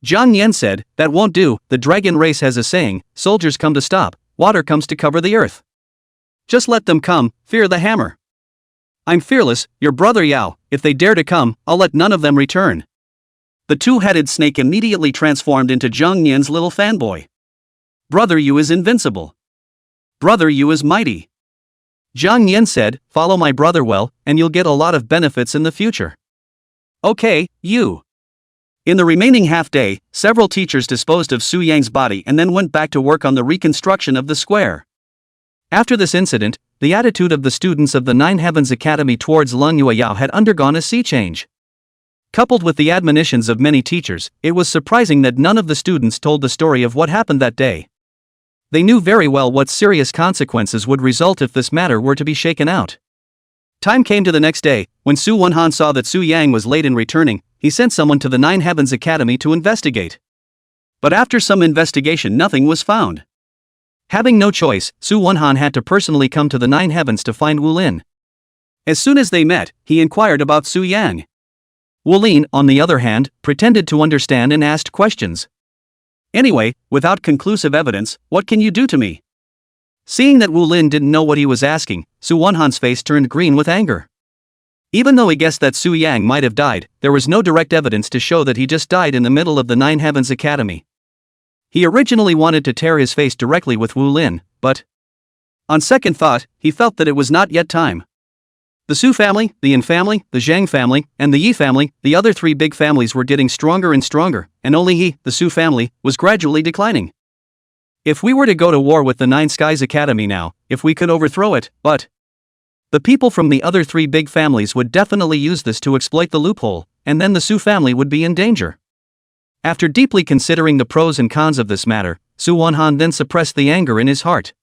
Jang Yan said, that won't do. The dragon race has a saying, soldiers come to stop, water comes to cover the earth. Just let them come, fear the hammer. I'm fearless, your brother Yao, if they dare to come, I'll let none of them return. The two-headed snake immediately transformed into Jang Yan's little fanboy. Brother Yu is invincible. Brother Yu is mighty. Jang Yan said, follow my brother well, and you'll get a lot of benefits in the future. Okay, you. In the remaining half-day, several teachers disposed of Su Yang's body and then went back to work on the reconstruction of the square. After this incident, the attitude of the students of the Nine Heavens Academy towards Lang Yueyao had undergone a sea change. Coupled with the admonitions of many teachers, it was surprising that none of the students told the story of what happened that day. They knew very well what serious consequences would result if this matter were to be shaken out. Time came to the next day. When Su Wenhan saw that Su Yang was late in returning, he sent someone to the Nine Heavens Academy to investigate. But after some investigation, nothing was found. Having no choice, Su Wenhan had to personally come to the Nine Heavens to find Wu Lin. As soon as they met, he inquired about Su Yang. Wu Lin, on the other hand, pretended to understand and asked questions. Anyway, without conclusive evidence, what can you do to me? Seeing that Wu Lin didn't know what he was asking, Su Wenhan's face turned green with anger. Even though he guessed that Su Yang might have died, there was no direct evidence to show that he just died in the middle of the Nine Heavens Academy. He originally wanted to tear his face directly with Wu Lin, but on second thought, he felt that it was not yet time. The Su family, the Yin family, the Zhang family, and the Yi family, the other three big families were getting stronger and stronger, and only he, the Su family, was gradually declining. If we were to go to war with the Nine Skies Academy now, if we could overthrow it, but the people from the other three big families would definitely use this to exploit the loophole. and then the Su family would be in danger. After deeply considering the pros and cons of this matter, Su Wonhan then suppressed the anger in his heart.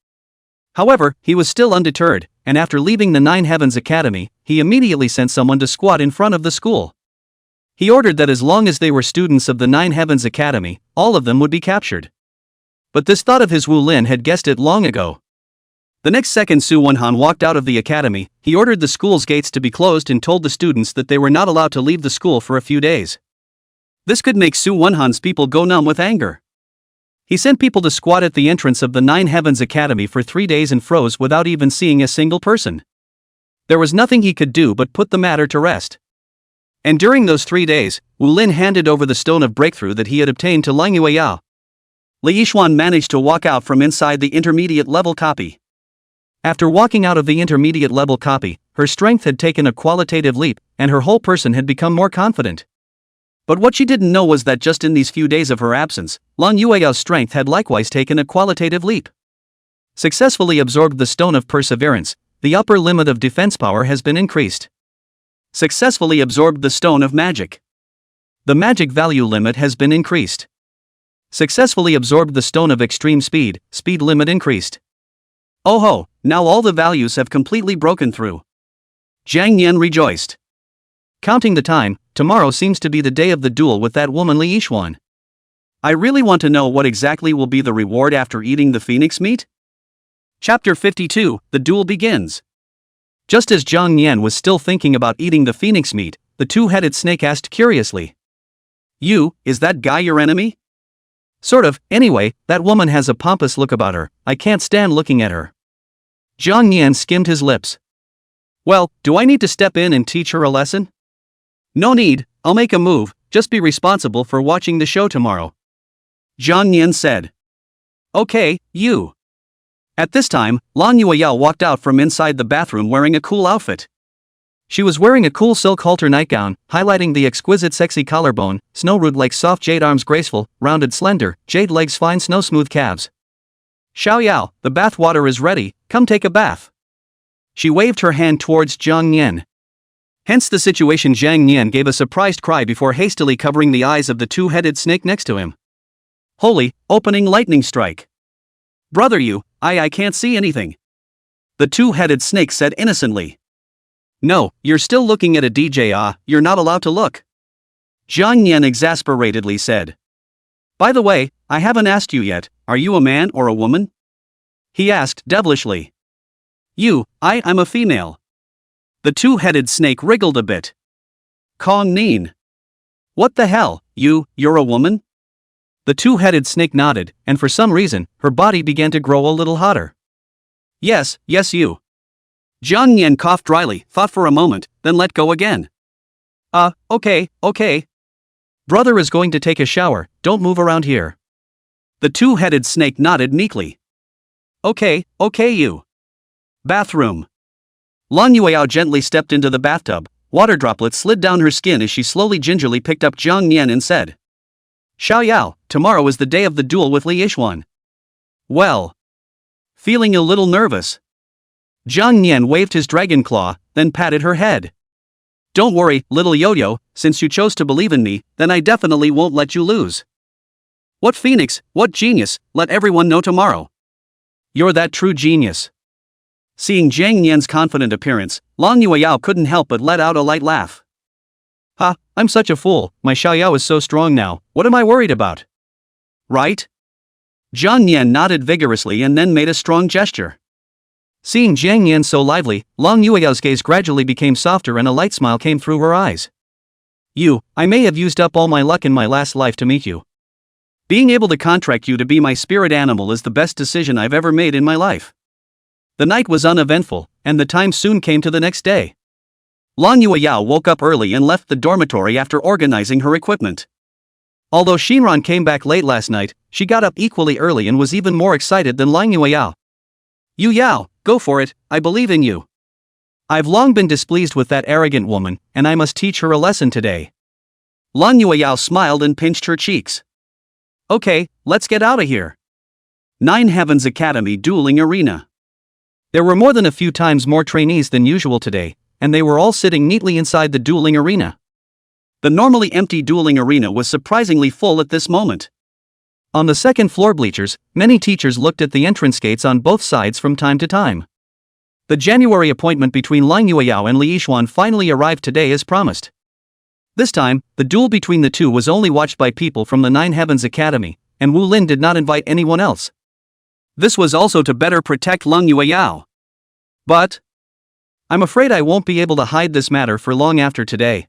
However, he was still undeterred, and after leaving the Nine Heavens Academy, he immediately sent someone to squat in front of the school. He ordered that as long as they were students of the Nine Heavens Academy, all of them would be captured. But this thought of his Wu Lin had guessed it long ago. The next second Su Wonhan walked out of the academy, he ordered the school's gates to be closed and told the students that they were not allowed to leave the school for a few days. This could make Su Wonhan's people go numb with anger. He sent people to squat at the entrance of the Nine Heavens Academy for 3 days and froze without even seeing a single person. There was nothing he could do but put the matter to rest. And during those 3 days, Wu Lin handed over the stone of breakthrough that he had obtained to Lang Yueyao. Li Yixuan managed to walk out from inside the intermediate level copy. After walking out of the intermediate level copy, her strength had taken a qualitative leap, and her whole person had become more confident. But what she didn't know was that just in these few days of her absence, Lang Yueyao's strength had likewise taken a qualitative leap. Successfully absorbed the Stone of Perseverance, the upper limit of defense power has been increased. Successfully absorbed the Stone of Magic. The magic value limit has been increased. Successfully absorbed the Stone of Extreme Speed, speed limit increased. Oh ho, now all the values have completely broken through. Jang Yan rejoiced. Counting the time, tomorrow seems to be the day of the duel with that woman Li Yixuan. I really want to know what exactly will be the reward after eating the phoenix meat? Chapter 52, The Duel Begins. Just as Jang Yan was still thinking about eating the phoenix meat, the two-headed snake asked curiously. Is that guy your enemy? Sort of, anyway, that woman has a pompous look about her, I can't stand looking at her. Jang Yan skimmed his lips. Well, do I need to step in and teach her a lesson? No need, I'll make a move, just be responsible for watching the show tomorrow. Jang Yan said. Okay, you. At this time, Lang Yueyao walked out from inside the bathroom wearing a cool outfit. She was wearing a cool silk halter nightgown, highlighting the exquisite sexy collarbone, snow-root-like soft jade arms graceful, rounded slender, jade legs fine snow-smooth calves. Xiao Yao, the bath water is ready, come take a bath. She waved her hand towards Jang Yan. Hence the situation. Jang Yan gave a surprised cry before hastily covering the eyes of the two-headed snake next to him. Holy, opening lightning strike. Brother I can't see anything. The two-headed snake said innocently. No, you're still looking at a DJ, you're not allowed to look. Jang Yan exasperatedly said. By the way, I haven't asked you yet, are you a man or a woman? He asked devilishly. I'm a female. The two-headed snake wriggled a bit. Kong Nin. What the hell, you're a woman? The two-headed snake nodded, and for some reason, her body began to grow a little hotter. Yes, you. Jang Yan coughed dryly, thought for a moment, then let go again. Okay. Brother is going to take a shower, don't move around here. The two-headed snake nodded meekly. Okay, you. Bathroom. Lang Yueyao gently stepped into the bathtub, water droplets slid down her skin as she slowly gingerly picked up Jang Yan and said. Xiao Yao, tomorrow is the day of the duel with Li Yixuan. Well. Feeling a little nervous. Jang Yan waved his dragon claw, then patted her head. Don't worry, little yo-yo, since you chose to believe in me, then I definitely won't let you lose. What phoenix, what genius, let everyone know tomorrow. You're that true genius. Seeing Jang Yan's confident appearance, Lang Yueyao couldn't help but let out a light laugh. Ha, I'm such a fool, my Xiao Yao is so strong now, what am I worried about? Right? Jang Yan nodded vigorously and then made a strong gesture. Seeing Jang Yan so lively, Lang Yueyao's gaze gradually became softer and a light smile came through her eyes. I may have used up all my luck in my last life to meet you. Being able to contract you to be my spirit animal is the best decision I've ever made in my life. The night was uneventful, and the time soon came to the next day. Lang Yueyao woke up early and left the dormitory after organizing her equipment. Although Shinran came back late last night, she got up equally early and was even more excited than Lang Yueyao. Yao, go for it, I believe in you. I've long been displeased with that arrogant woman, and I must teach her a lesson today. Lang Yueyao smiled and pinched her cheeks. Okay, let's get out of here. Nine Heavens Academy Dueling Arena. There were more than a few times more trainees than usual today, and they were all sitting neatly inside the dueling arena. The normally empty dueling arena was surprisingly full at this moment. On the second floor bleachers, many teachers looked at the entrance gates on both sides from time to time. The January appointment between Lang Yueyao and Li Yixuan finally arrived today as promised. This time, the duel between the two was only watched by people from the Nine Heavens Academy, and Wu Lin did not invite anyone else. This was also to better protect Lang Yueyao. But I'm afraid I won't be able to hide this matter for long after today.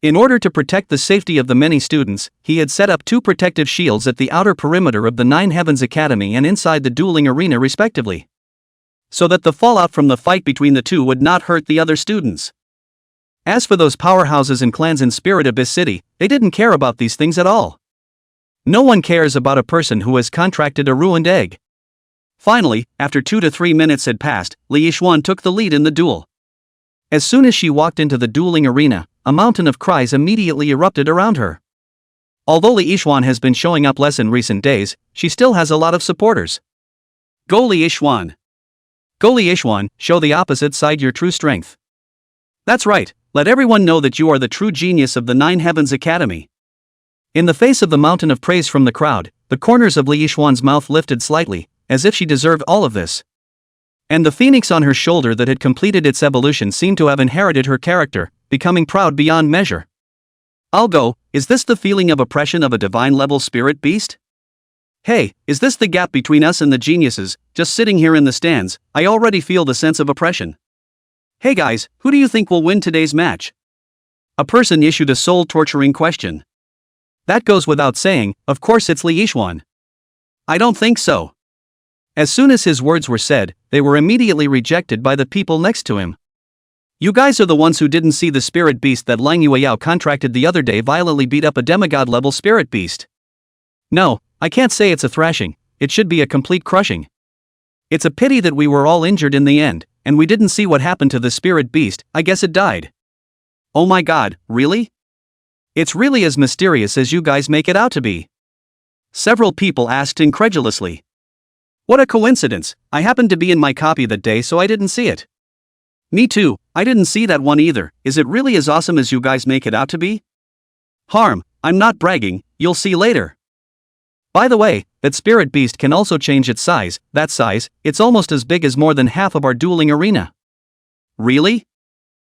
In order to protect the safety of the many students, he had set up 2 protective shields at the outer perimeter of the Nine Heavens Academy and inside the dueling arena respectively, so that the fallout from the fight between the two would not hurt the other students. As for those powerhouses and clans in Spirit Abyss City, they didn't care about these things at all. No one cares about a person who has contracted a ruined egg. Finally, after 2 to 3 minutes had passed, Li Yixuan took the lead in the duel. As soon as she walked into the dueling arena, a mountain of cries immediately erupted around her. Although Li Yixuan has been showing up less in recent days, she still has a lot of supporters. Go Li Yixuan! Go Li Yixuan, show the opposite side your true strength. That's right, let everyone know that you are the true genius of the Nine Heavens Academy. In the face of the mountain of praise from the crowd, the corners of Li Yixuan's mouth lifted slightly, as if she deserved all of this. And the phoenix on her shoulder that had completed its evolution seemed to have inherited her character, becoming proud beyond measure. I'll go, is this the feeling of oppression of a divine-level spirit beast? Hey, is this the gap between us and the geniuses? Just sitting here in the stands, I already feel the sense of oppression. Hey guys, who do you think will win today's match? A person issued a soul-torturing question. That goes without saying, of course it's Li Yixuan. I don't think so. As soon as his words were said, they were immediately rejected by the people next to him. You guys are the ones who didn't see the spirit beast that Lang Yueyao contracted the other day violently beat up a demigod-level spirit beast. No, I can't say it's a thrashing, it should be a complete crushing. It's a pity that we were all injured in the end, and we didn't see what happened to the spirit beast, I guess it died. Oh my god, really? It's really as mysterious as you guys make it out to be. Several people asked incredulously. What a coincidence, I happened to be in my copy that day so I didn't see it. Me too, I didn't see that one either. Is it really as awesome as you guys make it out to be? Harm, I'm not bragging, you'll see later. By the way, that spirit beast can also change its size, that size, it's almost as big as more than half of our dueling arena. Really?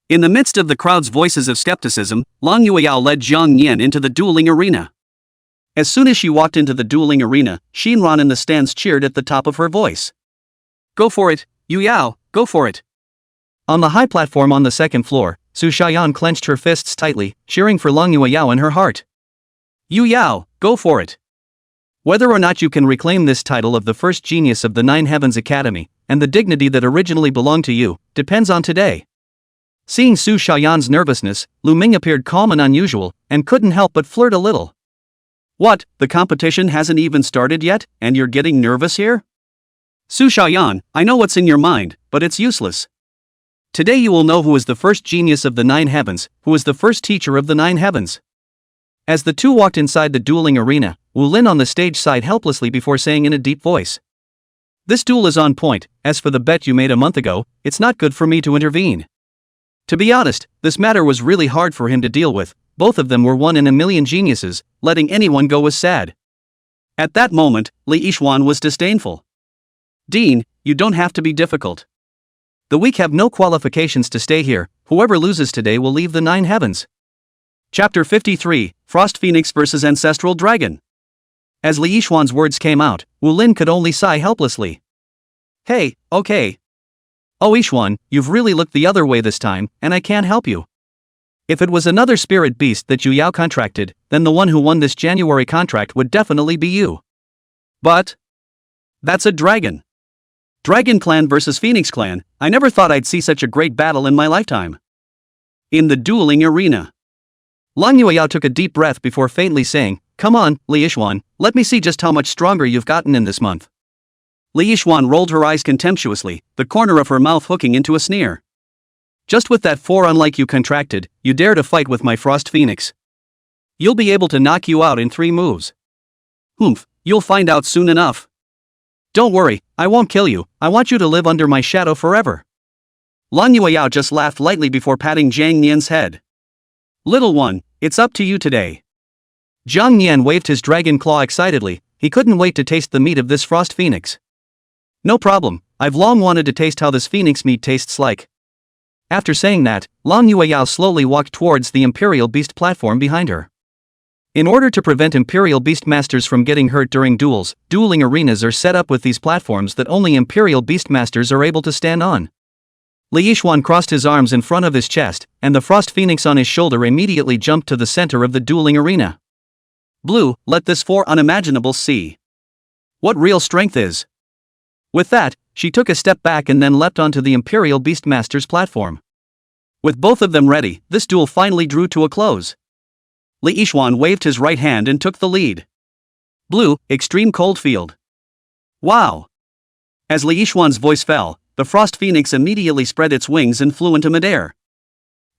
In the midst of the crowd's voices of skepticism, Lang Yueyao led Jang Yan into the dueling arena. As soon as she walked into the dueling arena, Shinran in the stands cheered at the top of her voice. Go for it, Yueyao, go for it. On the high platform on the second floor, Su Xiaoyan clenched her fists tightly, cheering for Lang Yueyao in her heart. Yueyao, go for it. Whether or not you can reclaim this title of the first genius of the Nine Heavens Academy, and the dignity that originally belonged to you, depends on today. Seeing Su Xiaoyan's nervousness, Lu Ming appeared calm and unusual, and couldn't help but flirt a little. What, the competition hasn't even started yet, and you're getting nervous here? Su Xiaoyan, I know what's in your mind, but it's useless. Today you will know who is the first genius of the Nine Heavens, who is the first teacher of the Nine Heavens. As the two walked inside the dueling arena, Wu Lin on the stage sighed helplessly before saying in a deep voice. This duel is on point, as for the bet you made a month ago, it's not good for me to intervene. To be honest, this matter was really hard for him to deal with, both of them were one in a million geniuses, letting anyone go was sad. At that moment, Li Yixuan was disdainful. Dean, you don't have to be difficult. The weak have no qualifications to stay here, whoever loses today will leave the Nine Heavens. Chapter 53, Frost Phoenix vs Ancestral Dragon. As Li Yixuan's words came out, Wu Lin could only sigh helplessly. Hey, okay. Oh Yixuan, you've really looked the other way this time, and I can't help you. If it was another spirit beast that Yueyao contracted, then the one who won this January contract would definitely be you. But that's a dragon. Dragon Clan versus Phoenix Clan, I never thought I'd see such a great battle in my lifetime. In the dueling arena. Lang Yueyao took a deep breath before faintly saying, Come on, Li Yixuan, let me see just how much stronger you've gotten in this month. Li Yixuan rolled her eyes contemptuously, the corner of her mouth hooking into a sneer. Just with that 4 unlike you contracted, you dare to fight with my Frost Phoenix. You'll be able to knock you out in 3 moves. Humph, you'll find out soon enough. Don't worry, I won't kill you, I want you to live under my shadow forever. Lang Yueyao just laughed lightly before patting Jang Yan's head. Little one, It's up to you today. Jang Yan waved his dragon claw excitedly. He couldn't wait to taste the meat of this frost phoenix. No problem, I've long wanted to taste how this phoenix meat tastes like. After saying that, Lang Yueyao slowly walked towards the Imperial Beast platform behind her. In order to prevent Imperial Beastmasters from getting hurt during duels, dueling arenas are set up with these platforms that only Imperial Beastmasters are able to stand on. Li Yixuan crossed his arms in front of his chest, and the frost phoenix on his shoulder immediately jumped to the center of the dueling arena. Blue, let this four unimaginables see what real strength is. With that, she took a step back and then leapt onto the Imperial Beastmaster's platform. With both of them ready, this duel finally drew to a close. Li Yixuan waved his right hand and took the lead. Blue, extreme cold field. Wow! As Li Yixuan's voice fell, the frost phoenix immediately spread its wings and flew into midair.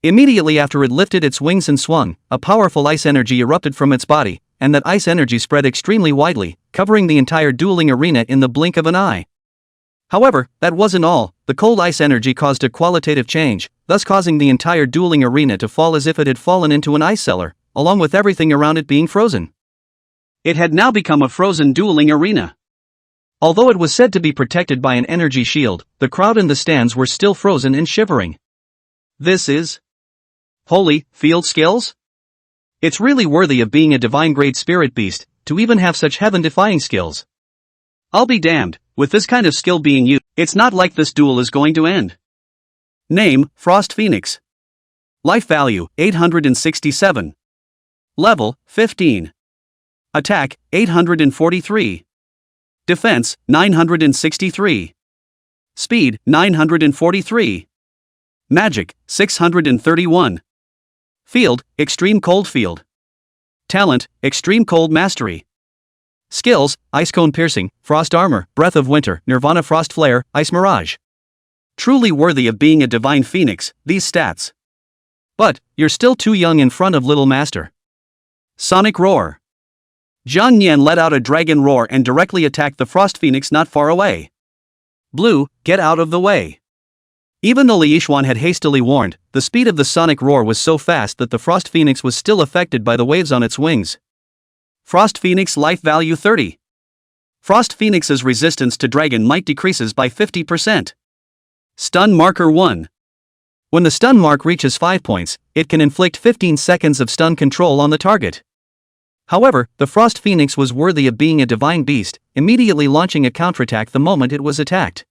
Immediately after it lifted its wings and swung, a powerful ice energy erupted from its body, and that ice energy spread extremely widely, covering the entire dueling arena in the blink of an eye. However, that wasn't all. The cold ice energy caused a qualitative change, thus causing the entire dueling arena to fall as if it had fallen into an ice cellar, along with everything around it being frozen. It had now become a frozen dueling arena. Although it was said to be protected by an energy shield, the crowd in the stands were still frozen and shivering. This is holy field skills? It's really worthy of being a divine-grade spirit beast, to even have such heaven-defying skills. I'll be damned, with this kind of skill being used, it's not like this duel is going to end. Name, Frost Phoenix. Life value, 867. Level, 15. Attack, 843. Defense, 963. Speed, 943. Magic, 631. Field, Extreme Cold Field. Talent, Extreme Cold Mastery. Skills, Ice Cone Piercing, Frost Armor, Breath of Winter, Nirvana Frost Flare, Ice Mirage. Truly worthy of being a divine phoenix, these stats. But, you're still too young in front of Little Master. Sonic Roar. Jang Yan let out a dragon roar and directly attacked the frost phoenix not far away. Blue, get out of the way. Even though Li Yixuan had hastily warned, the speed of the sonic roar was so fast that the frost phoenix was still affected by the waves on its wings. Frost Phoenix life value 30. Frost Phoenix's resistance to dragon might decreases by 50%. Stun marker 1. When the stun mark reaches 5 points, it can inflict 15 seconds of stun control on the target. However, the Frost Phoenix was worthy of being a divine beast, immediately launching a counterattack the moment it was attacked.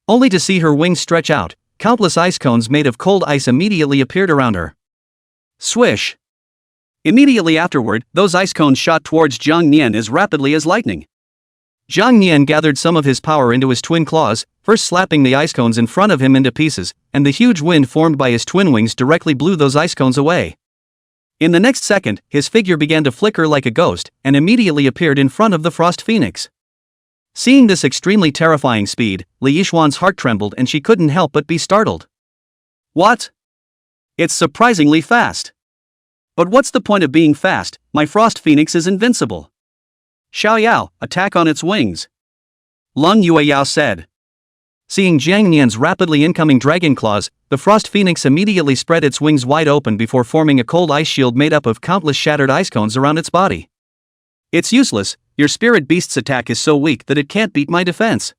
Only to see her wings stretch out, countless ice cones made of cold ice immediately appeared around her. Swish! Immediately afterward, those ice cones shot towards Jang Yan as rapidly as lightning. Jang Yan gathered some of his power into his twin claws, first slapping the ice cones in front of him into pieces, and the huge wind formed by his twin wings directly blew those ice cones away. In the next second, his figure began to flicker like a ghost, and immediately appeared in front of the Frost Phoenix. Seeing this extremely terrifying speed, Li Yixuan's heart trembled and she couldn't help but be startled. What? It's surprisingly fast. But what's the point of being fast? My Frost Phoenix is invincible. Xiao Yao, attack on its wings. Lung Yueyao said. Seeing Jang Yan's rapidly incoming dragon claws, the Frost Phoenix immediately spread its wings wide open before forming a cold ice shield made up of countless shattered ice cones around its body. It's useless, your spirit beast's attack is so weak that it can't beat my defense.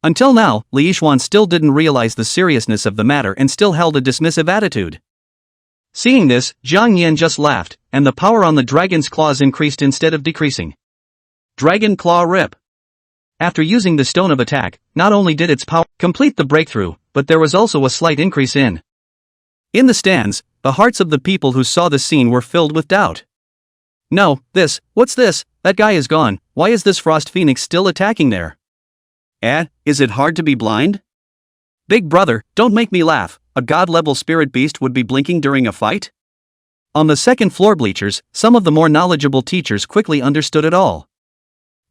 Until now, Li Yixuan still didn't realize the seriousness of the matter and still held a dismissive attitude. Seeing this, Jang Yan just laughed, and the power on the dragon's claws increased instead of decreasing. Dragon Claw Rip. After using the Stone of Attack, not only did its power complete the breakthrough, but there was also a slight increase in the stands, the hearts of the people who saw the scene were filled with doubt. No, what's this? That guy is gone, why is this Frost Phoenix still attacking there? Is it hard to be blind? Big brother, don't make me laugh, a god-level spirit beast would be blinking during a fight? On the second floor bleachers, some of the more knowledgeable teachers quickly understood it all.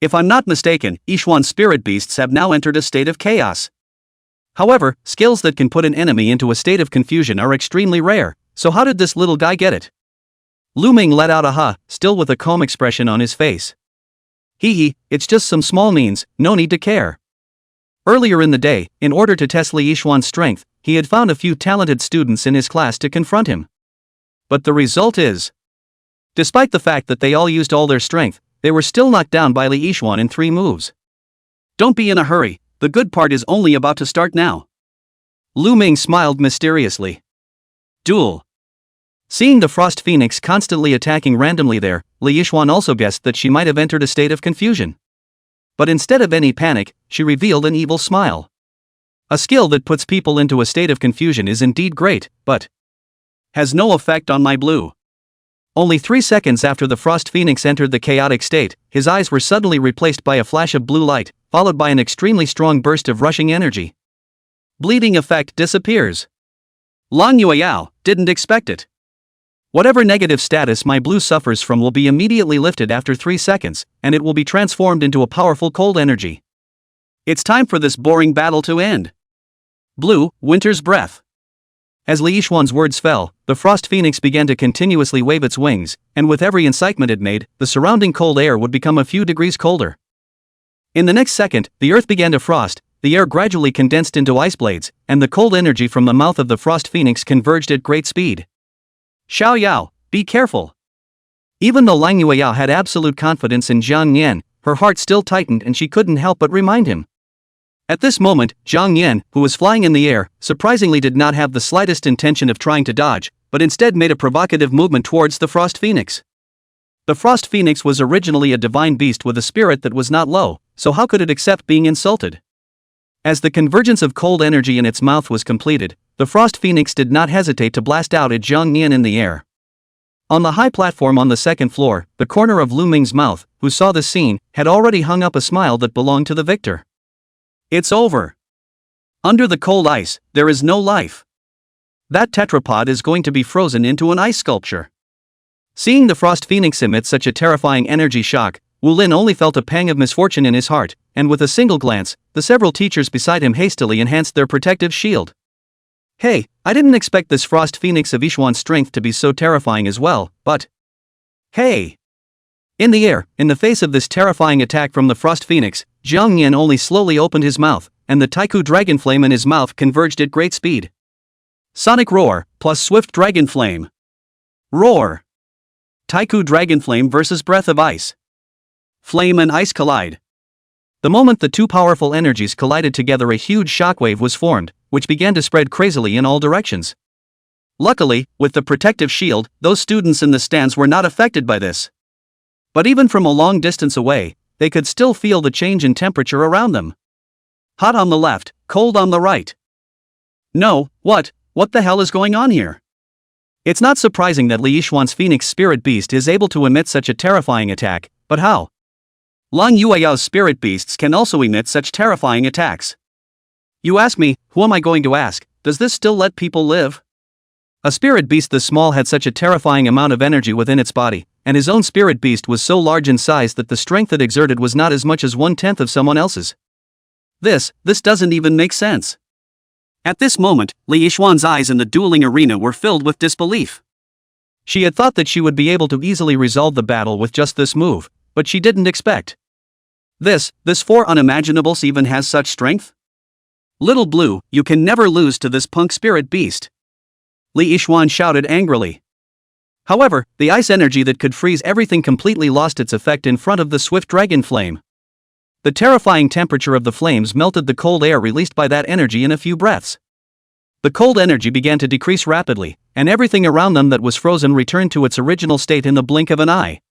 If I'm not mistaken, Yixuan's spirit beasts have now entered a state of chaos. However, skills that can put an enemy into a state of confusion are extremely rare, so how did this little guy get it? Lu Ming let out a ha, still with a calm expression on his face. Hee, it's just some small means, no need to care. Earlier in the day, in order to test Li Yixuan's strength, he had found a few talented students in his class to confront him. But the result is, despite the fact that they all used all their strength, they were still knocked down by Li Yixuan in 3 moves. Don't be in a hurry, the good part is only about to start now. Lu Ming smiled mysteriously. Duel. Seeing the Frost Phoenix constantly attacking randomly there, Li Yixuan also guessed that she might have entered a state of confusion. But instead of any panic, she revealed an evil smile. A skill that puts people into a state of confusion is indeed great, but has no effect on my blue. Only 3 seconds after the Frost Phoenix entered the chaotic state, his eyes were suddenly replaced by a flash of blue light, followed by an extremely strong burst of rushing energy. Bleeding effect disappears. Lang Yueyao didn't expect it. Whatever negative status my blue suffers from will be immediately lifted after 3 seconds, and it will be transformed into a powerful cold energy. It's time for this boring battle to end. Blue, Winter's Breath. As Li Yixuan's words fell, the Frost Phoenix began to continuously wave its wings, and with every incitement it made, the surrounding cold air would become a few degrees colder. In the next second, the earth began to frost, the air gradually condensed into ice blades, and the cold energy from the mouth of the Frost Phoenix converged at great speed. Xiao Yao, be careful. Even though Lang Yueyao had absolute confidence in Jang Yan, her heart still tightened and she couldn't help but remind him. At this moment, Jang Yan, who was flying in the air, surprisingly did not have the slightest intention of trying to dodge, but instead made a provocative movement towards the Frost Phoenix. The Frost Phoenix was originally a divine beast with a spirit that was not low, so how could it accept being insulted? As the convergence of cold energy in its mouth was completed, the Frost Phoenix did not hesitate to blast out at Jang Yan in the air. On the high platform on the 2nd floor, the corner of Lu Ming's mouth, who saw the scene, had already hung up a smile that belonged to the victor. It's over. Under the cold ice, there is no life. That tetrapod is going to be frozen into an ice sculpture. Seeing the Frost Phoenix emit such a terrifying energy shock, Wu Lin only felt a pang of misfortune in his heart, and with a single glance, the several teachers beside him hastily enhanced their protective shield. Hey, I didn't expect this Frost Phoenix of Yixuan's strength to be so terrifying as well, but... Hey! In the air, in the face of this terrifying attack from the Frost Phoenix, Jang Yan only slowly opened his mouth, and the Taiku Dragon Flame in his mouth converged at great speed. Sonic Roar, plus Swift Dragon Flame. Roar! Taiku Dragon Flame versus Breath of Ice. Flame and ice collide. The moment the two powerful energies collided together, a huge shockwave was formed, which began to spread crazily in all directions. Luckily, with the protective shield, those students in the stands were not affected by this. But even from a long distance away, they could still feel the change in temperature around them. Hot on the left, cold on the right. No, what the hell is going on here? It's not surprising that Li Yixuan's Phoenix Spirit Beast is able to emit such a terrifying attack, but how? Lang Yueyao's Spirit Beasts can also emit such terrifying attacks. You ask me, who am I going to ask? Does this still let people live? A spirit beast this small had such a terrifying amount of energy within its body, and his own spirit beast was so large in size that the strength it exerted was not as much as 1/10 of someone else's. This doesn't even make sense. At this moment, Li Yixuan's eyes in the dueling arena were filled with disbelief. She had thought that she would be able to easily resolve the battle with just this move, but she didn't expect. This 4 unimaginables even has such strength? Little Blue, you can never lose to this punk spirit beast. Li Yixuan shouted angrily. However, the ice energy that could freeze everything completely lost its effect in front of the swift dragon flame. The terrifying temperature of the flames melted the cold air released by that energy in a few breaths. The cold energy began to decrease rapidly, and everything around them that was frozen returned to its original state in the blink of an eye.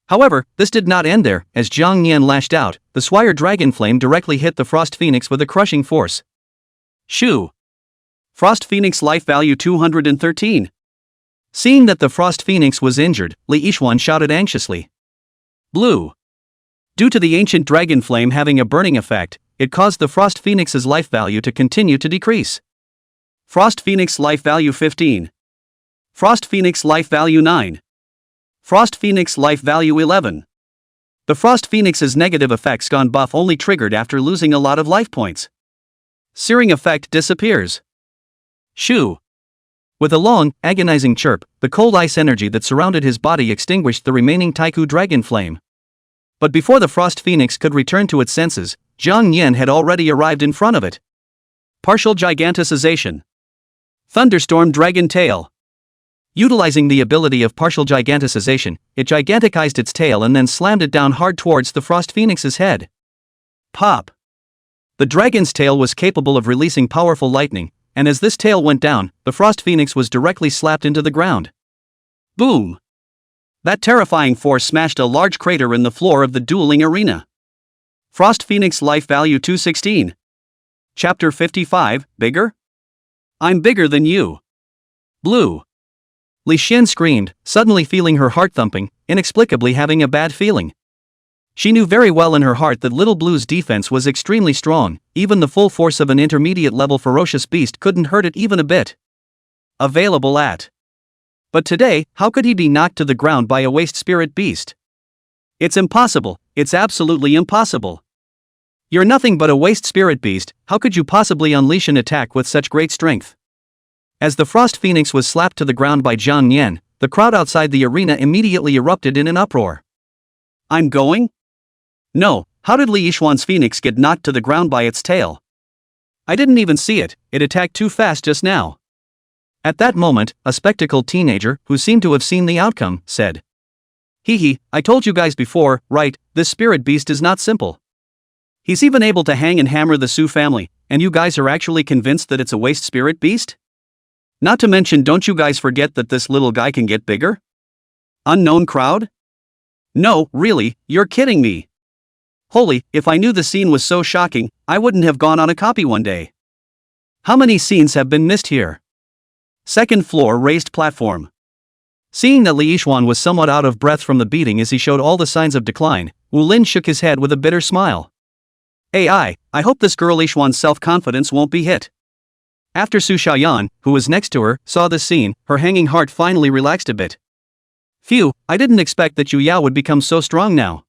However, this did not end there. As Jang Yan lashed out, the Swire Dragon Flame directly hit the Frost Phoenix with a crushing force. Shoo! Frost Phoenix life value 213. Seeing that the Frost Phoenix was injured, Li Yixuan shouted anxiously. Blue. Due to the ancient dragon flame having a burning effect, it caused the Frost Phoenix's life value to continue to decrease. Frost Phoenix life value 15. Frost Phoenix life value 9. Frost Phoenix life value 11. The Frost Phoenix's negative effects gone buff only triggered after losing a lot of life points. Searing effect disappears. Shoo! With a long, agonizing chirp, the cold ice energy that surrounded his body extinguished the remaining Taiku dragon flame. But before the Frost Phoenix could return to its senses, Jang Yan had already arrived in front of it. Partial giganticization. Thunderstorm Dragon Tail. Utilizing the ability of partial giganticization, it giganticized its tail and then slammed it down hard towards the Frost Phoenix's head. Pop! The dragon's tail was capable of releasing powerful lightning, and as this tail went down, the Frost Phoenix was directly slapped into the ground. Boom! That terrifying force smashed a large crater in the floor of the dueling arena. Frost Phoenix Life Value 216. Chapter 55, Bigger? I'm bigger than you. Blue. Li Xin screamed, suddenly feeling her heart thumping, inexplicably having a bad feeling. She knew very well in her heart that Little Blue's defense was extremely strong, even the full force of an intermediate-level ferocious beast couldn't hurt it even a bit. Available at. But today, how could he be knocked to the ground by a waste spirit beast? It's impossible, it's absolutely impossible. You're nothing but a waste spirit beast, how could you possibly unleash an attack with such great strength? As the Frost Phoenix was slapped to the ground by Jang Yan, the crowd outside the arena immediately erupted in an uproar. I'm going? No, how did Li Yixuan's Phoenix get knocked to the ground by its tail? I didn't even see it, it attacked too fast just now. At that moment, a spectacled teenager, who seemed to have seen the outcome, said. Hee, I told you guys before, right, this spirit beast is not simple. He's even able to hang and hammer the Su family, and you guys are actually convinced that it's a waste spirit beast? Not to mention, don't you guys forget that this little guy can get bigger? Unknown crowd? No, really, you're kidding me. Holy, if I knew the scene was so shocking, I wouldn't have gone on a copy one day. How many scenes have been missed here? Second floor raised platform. Seeing that Li Yixuan was somewhat out of breath from the beating as he showed all the signs of decline, Wu Lin shook his head with a bitter smile. I hope this girl Yixuan's self-confidence won't be hit. After Su Xiaoyan, who was next to her, saw this scene, her hanging heart finally relaxed a bit. Phew, I didn't expect that Yu Yao would become so strong now.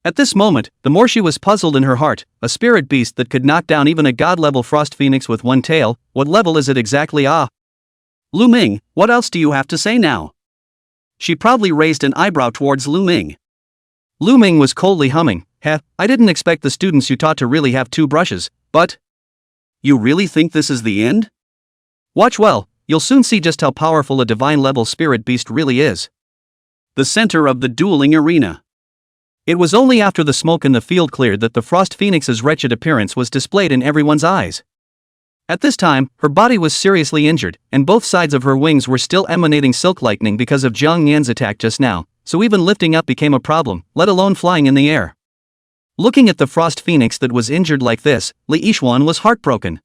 At this moment, the more she was puzzled in her heart, a spirit beast that could knock down even a god-level Frost Phoenix with one tail, what level is it exactly? Lu Ming, what else do you have to say now? She proudly raised an eyebrow towards Lu Ming. Lu Ming was coldly humming, I didn't expect the students you taught to really have two brushes, but... You really think this is the end? Watch well, you'll soon see just how powerful a divine-level spirit beast really is. The center of the dueling arena. It was only after the smoke in the field cleared that the Frost Phoenix's wretched appearance was displayed in everyone's eyes. At this time, her body was seriously injured, and both sides of her wings were still emanating silk lightning because of Jang Yan's attack just now, so even lifting up became a problem, let alone flying in the air. Looking at the Frost Phoenix that was injured like this, Li Yixuan was heartbroken.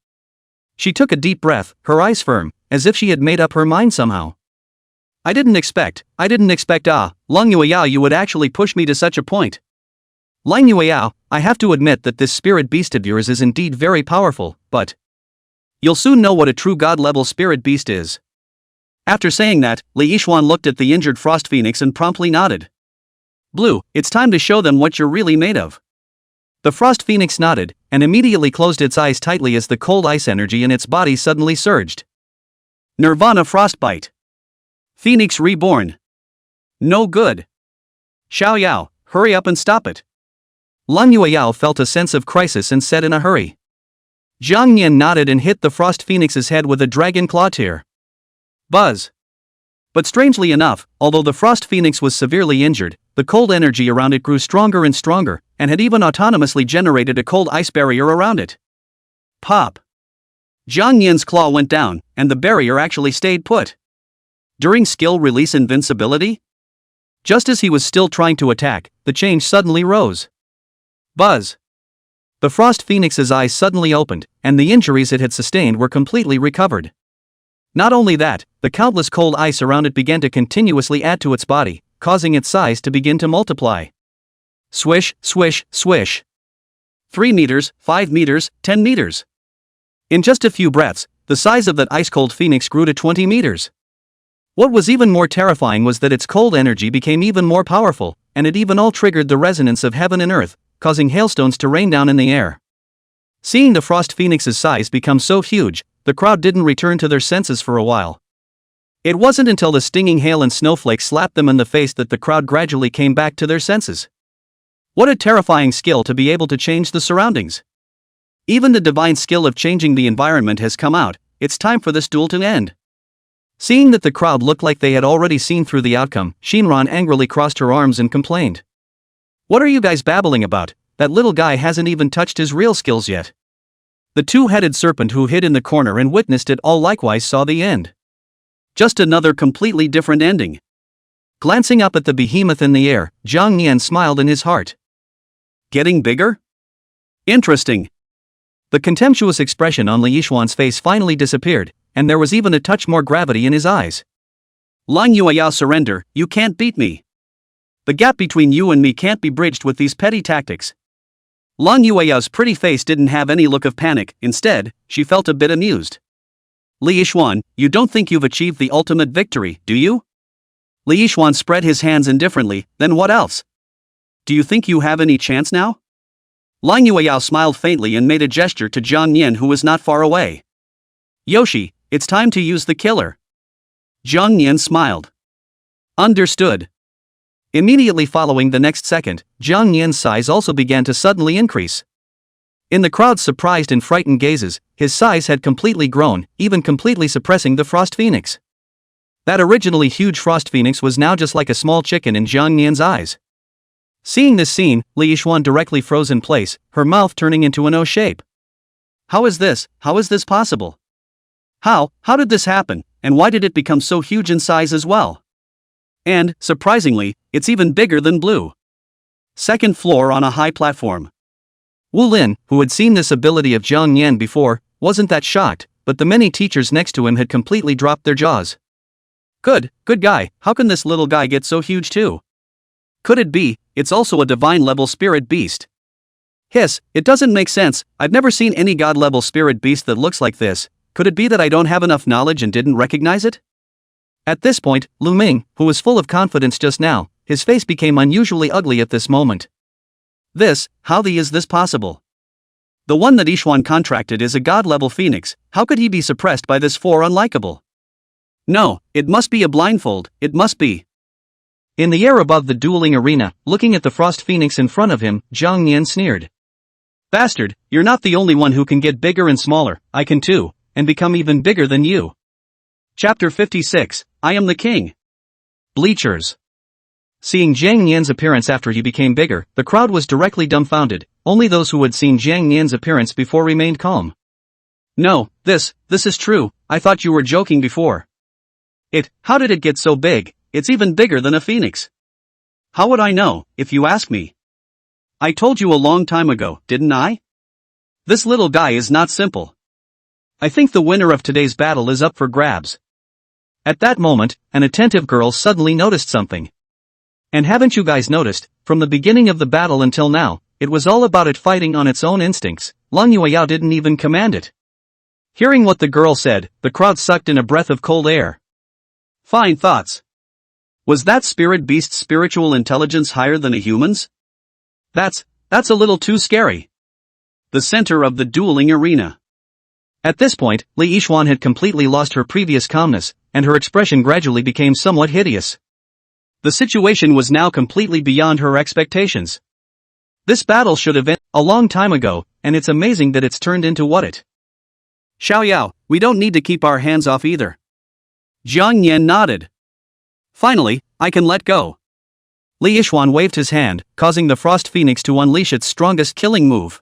She took a deep breath, her eyes firm, as if she had made up her mind somehow. I didn't expect, Lang Yueyao, you would actually push me to such a point. Lang Yueyao, I have to admit that this spirit beast of yours is indeed very powerful, but... You'll soon know what a true god-level spirit beast is. After saying that, Li Yixuan looked at the injured Frost Phoenix and promptly nodded. Blue, it's time to show them what you're really made of. The Frost Phoenix nodded, and immediately closed its eyes tightly as the cold ice energy in its body suddenly surged. Nirvana Frostbite. Phoenix Reborn. No good. Xiao Yao, hurry up and stop it. Lang Yueyao felt a sense of crisis and said in a hurry. Jang Yan nodded and hit the Frost Phoenix's head with a dragon claw tear. Buzz. But strangely enough, although the Frost Phoenix was severely injured, the cold energy around it grew stronger and stronger, and had even autonomously generated a cold ice barrier around it. Pop. Jang Yan's claw went down, and the barrier actually stayed put. During skill release invincibility? Just as he was still trying to attack, the change suddenly rose. Buzz. The Frost Phoenix's eyes suddenly opened, and the injuries it had sustained were completely recovered. Not only that, the countless cold ice around it began to continuously add to its body, causing its size to begin to multiply. Swish, swish, swish. 3 meters, 5 meters, 10 meters. In just a few breaths, the size of that ice-cold phoenix grew to 20 meters. What was even more terrifying was that its cold energy became even more powerful, and it even all triggered the resonance of heaven and earth, causing hailstones to rain down in the air. Seeing the Frost Phoenix's size become so huge, the crowd didn't return to their senses for a while. It wasn't until the stinging hail and snowflakes slapped them in the face that the crowd gradually came back to their senses. What a terrifying skill to be able to change the surroundings. Even the divine skill of changing the environment has come out, it's time for this duel to end. Seeing that the crowd looked like they had already seen through the outcome, Shinran angrily crossed her arms and complained. What are you guys babbling about? That little guy hasn't even touched his real skills yet. The two-headed serpent who hid in the corner and witnessed it all likewise saw the end. Just another completely different ending. Glancing up at the behemoth in the air, Jang Yan smiled in his heart. Getting bigger? Interesting. The contemptuous expression on Li Yixuan's face finally disappeared, and there was even a touch more gravity in his eyes. Lang Yueyao, surrender, you can't beat me. The gap between you and me can't be bridged with these petty tactics. Lang Yueyao's pretty face didn't have any look of panic, instead, she felt a bit amused. Li Yixuan, you don't think you've achieved the ultimate victory, do you? Li Yixuan spread his hands indifferently, then what else? Do you think you have any chance now? Lang Yueyao smiled faintly and made a gesture to Jang Yan, who was not far away. Yoshi, it's time to use the killer. Jang Yan smiled. Understood. Immediately following the next second, Jang Yan's size also began to suddenly increase. In the crowd's surprised and frightened gazes, his size had completely grown, even completely suppressing the Frost Phoenix. That originally huge Frost Phoenix was now just like a small chicken in Jang Yan's eyes. Seeing this scene, Li Yixuan directly froze in place, her mouth turning into an O shape. How is this possible? How did this happen, and why did it become so huge in size as well? And, surprisingly, it's even bigger than Blue. Second floor on a high platform. Wu Lin, who had seen this ability of Jang Yan before, wasn't that shocked, but the many teachers next to him had completely dropped their jaws. Good guy, how can this little guy get so huge too? Could it be, it's also a divine-level spirit beast? Hiss, it doesn't make sense, I've never seen any god-level spirit beast that looks like this. Could it be that I don't have enough knowledge and didn't recognize it? At this point, Lu Ming, who was full of confidence just now, his face became unusually ugly at this moment. How is this possible? The one that Yixuan contracted is a god-level phoenix, how could he be suppressed by this for unlikable? No, it must be a blindfold, it must be. In the air above the dueling arena, looking at the Frost Phoenix in front of him, Jang Yan sneered. Bastard, you're not the only one who can get bigger and smaller, I can too, and become even bigger than you. Chapter 56, I am the king. Bleachers. Seeing Jang Yan's appearance after he became bigger, the crowd was directly dumbfounded, only those who had seen Jang Yan's appearance before remained calm. No, this is true, I thought you were joking before. How did it get so big? It's even bigger than a phoenix. How would I know, if you ask me? I told you a long time ago, didn't I? This little guy is not simple. I think the winner of today's battle is up for grabs. At that moment, an attentive girl suddenly noticed something. And haven't you guys noticed, from the beginning of the battle until now, it was all about it fighting on its own instincts, Lang Yueyao didn't even command it. Hearing what the girl said, the crowd sucked in a breath of cold air. Fine thoughts. Was that spirit beast's spiritual intelligence higher than a human's? That's a little too scary. The center of the dueling arena. At this point, Li Yixuan had completely lost her previous calmness, and her expression gradually became somewhat hideous. The situation was now completely beyond her expectations. This battle should have ended a long time ago, and it's amazing that it's turned into what it. Xiaoyao, we don't need to keep our hands off either. Jang Yan nodded. Finally, I can let go. Li Yixuan waved his hand, causing the Frost Phoenix to unleash its strongest killing move.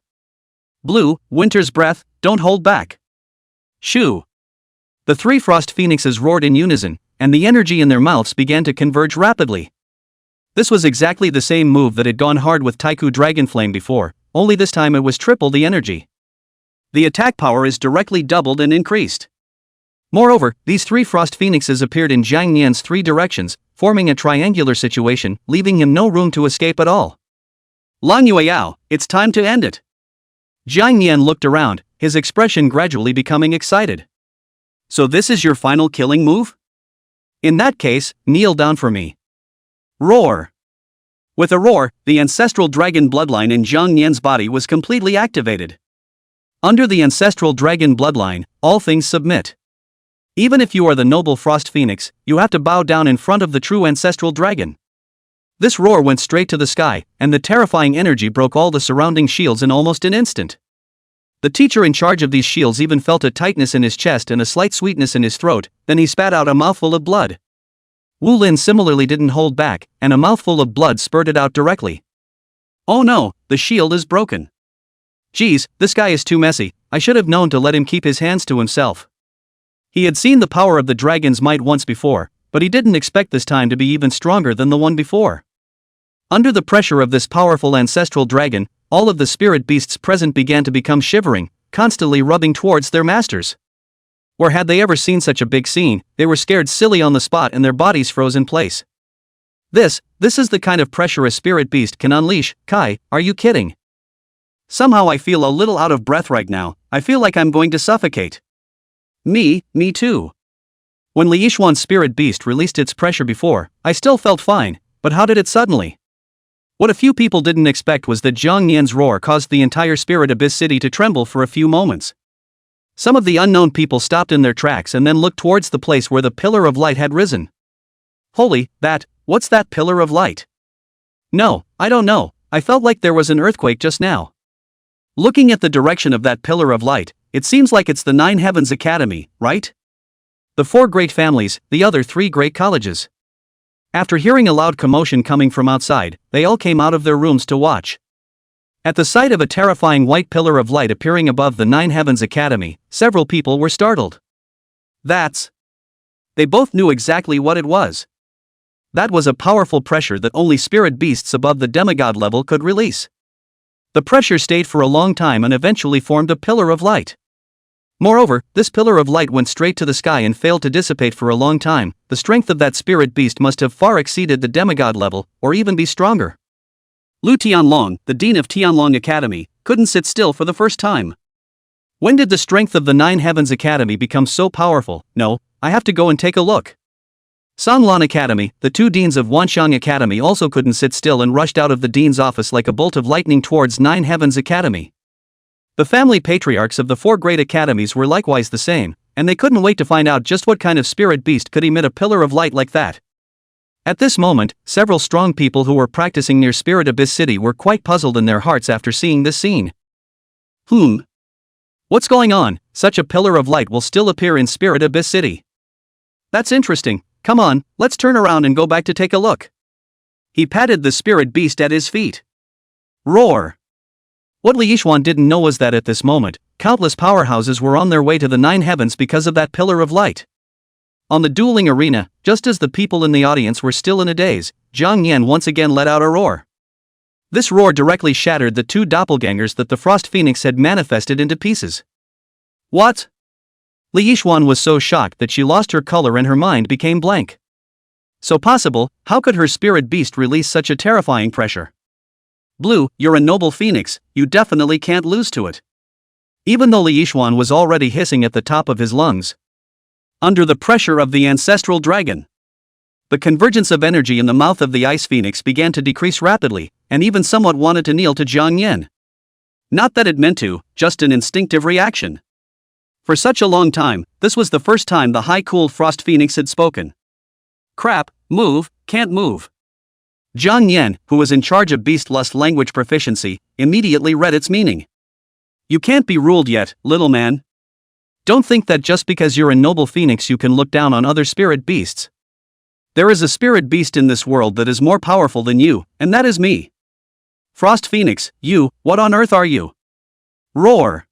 Blue, Winter's Breath, don't hold back. Shoo! The three Frost Phoenixes roared in unison, and the energy in their mouths began to converge rapidly. This was exactly the same move that had gone hard with Taiku Dragonflame before, only this time it was triple the energy. The attack power is directly doubled and increased. Moreover, these three Frost Phoenixes appeared in Jang Yan's three directions, forming a triangular situation, leaving him no room to escape at all. Lang Yueyao, it's time to end it. Jang Yan looked around, his expression gradually becoming excited. So this is your final killing move? In that case, kneel down for me. Roar! With a roar, the ancestral dragon bloodline in Jang Yan's body was completely activated. Under the ancestral dragon bloodline, all things submit. Even if you are the noble Frost Phoenix, you have to bow down in front of the true ancestral dragon. This roar went straight to the sky, and the terrifying energy broke all the surrounding shields in almost an instant. The teacher in charge of these shields even felt a tightness in his chest and a slight sweetness in his throat, then he spat out a mouthful of blood. Wu Lin similarly didn't hold back, and a mouthful of blood spurted out directly. Oh no, the shield is broken. Geez, this guy is too messy, I should have known to let him keep his hands to himself. He had seen the power of the dragon's might once before, but he didn't expect this time to be even stronger than the one before. Under the pressure of this powerful ancestral dragon, all of the spirit beasts present began to become shivering, constantly rubbing towards their masters. Where had they ever seen such a big scene, they were scared silly on the spot and their bodies froze in place. This is the kind of pressure a spirit beast can unleash. Kai, are you kidding? Somehow I feel a little out of breath right now, I feel like I'm going to suffocate. Me too. When Li Yixuan's spirit beast released its pressure before, I still felt fine, but how did it suddenly? What a few people didn't expect was that Jang Yan's roar caused the entire Spirit Abyss city to tremble for a few moments. Some of the unknown people stopped in their tracks and then looked towards the place where the pillar of light had risen. Holy, what's that pillar of light? No, I don't know, I felt like there was an earthquake just now. Looking at the direction of that pillar of light, it seems like it's the Nine Heavens Academy, right? The 4 great families, the other 3 great colleges. After hearing a loud commotion coming from outside, they all came out of their rooms to watch. At the sight of a terrifying white pillar of light appearing above the Nine Heavens Academy, several people were startled. They both knew exactly what it was. That was a powerful pressure that only spirit beasts above the demigod level could release. The pressure stayed for a long time and eventually formed a pillar of light. Moreover, this pillar of light went straight to the sky and failed to dissipate for a long time. The strength of that spirit beast must have far exceeded the demigod level, or even be stronger. Lu Tianlong, the dean of Tianlong Academy, couldn't sit still for the first time. When did the strength of the Nine Heavens Academy become so powerful? No, I have to go and take a look. Songlan Academy, the 2 deans of Wanxiang Academy also couldn't sit still and rushed out of the dean's office like a bolt of lightning towards Nine Heavens Academy. The family patriarchs of the 4 great academies were likewise the same, and they couldn't wait to find out just what kind of spirit beast could emit a pillar of light like that. At this moment, several strong people who were practicing near Spirit Abyss City were quite puzzled in their hearts after seeing this scene. What's going on? Such a pillar of light will still appear in Spirit Abyss City. That's interesting, come on, let's turn around and go back to take a look. He patted the spirit beast at his feet. Roar! What Li Yixuan didn't know was that at this moment, countless powerhouses were on their way to the Nine Heavens because of that pillar of light. On the dueling arena, just as the people in the audience were still in a daze, Jang Yan once again let out a roar. This roar directly shattered the 2 doppelgangers that the Frost Phoenix had manifested into pieces. What? Li Yixuan was so shocked that she lost her color and her mind became blank. So possible, how could her spirit beast release such a terrifying pressure? Blue, you're a noble phoenix, you definitely can't lose to it. Even though Li Yixuan was already hissing at the top of his lungs. Under the pressure of the ancestral dragon. The convergence of energy in the mouth of the ice phoenix began to decrease rapidly, and even somewhat wanted to kneel to Jang Yan. Not that it meant to, just an instinctive reaction. For such a long time, this was the first time the high-cooled Frost Phoenix had spoken. Crap, move, can't move. Jang Yan, who was in charge of Beast Lust language proficiency, immediately read its meaning. You can't be ruled yet, little man. Don't think that just because you're a noble phoenix you can look down on other spirit beasts. There is a spirit beast in this world that is more powerful than you, and that is me. Frost Phoenix, you, what on earth are you? Roar!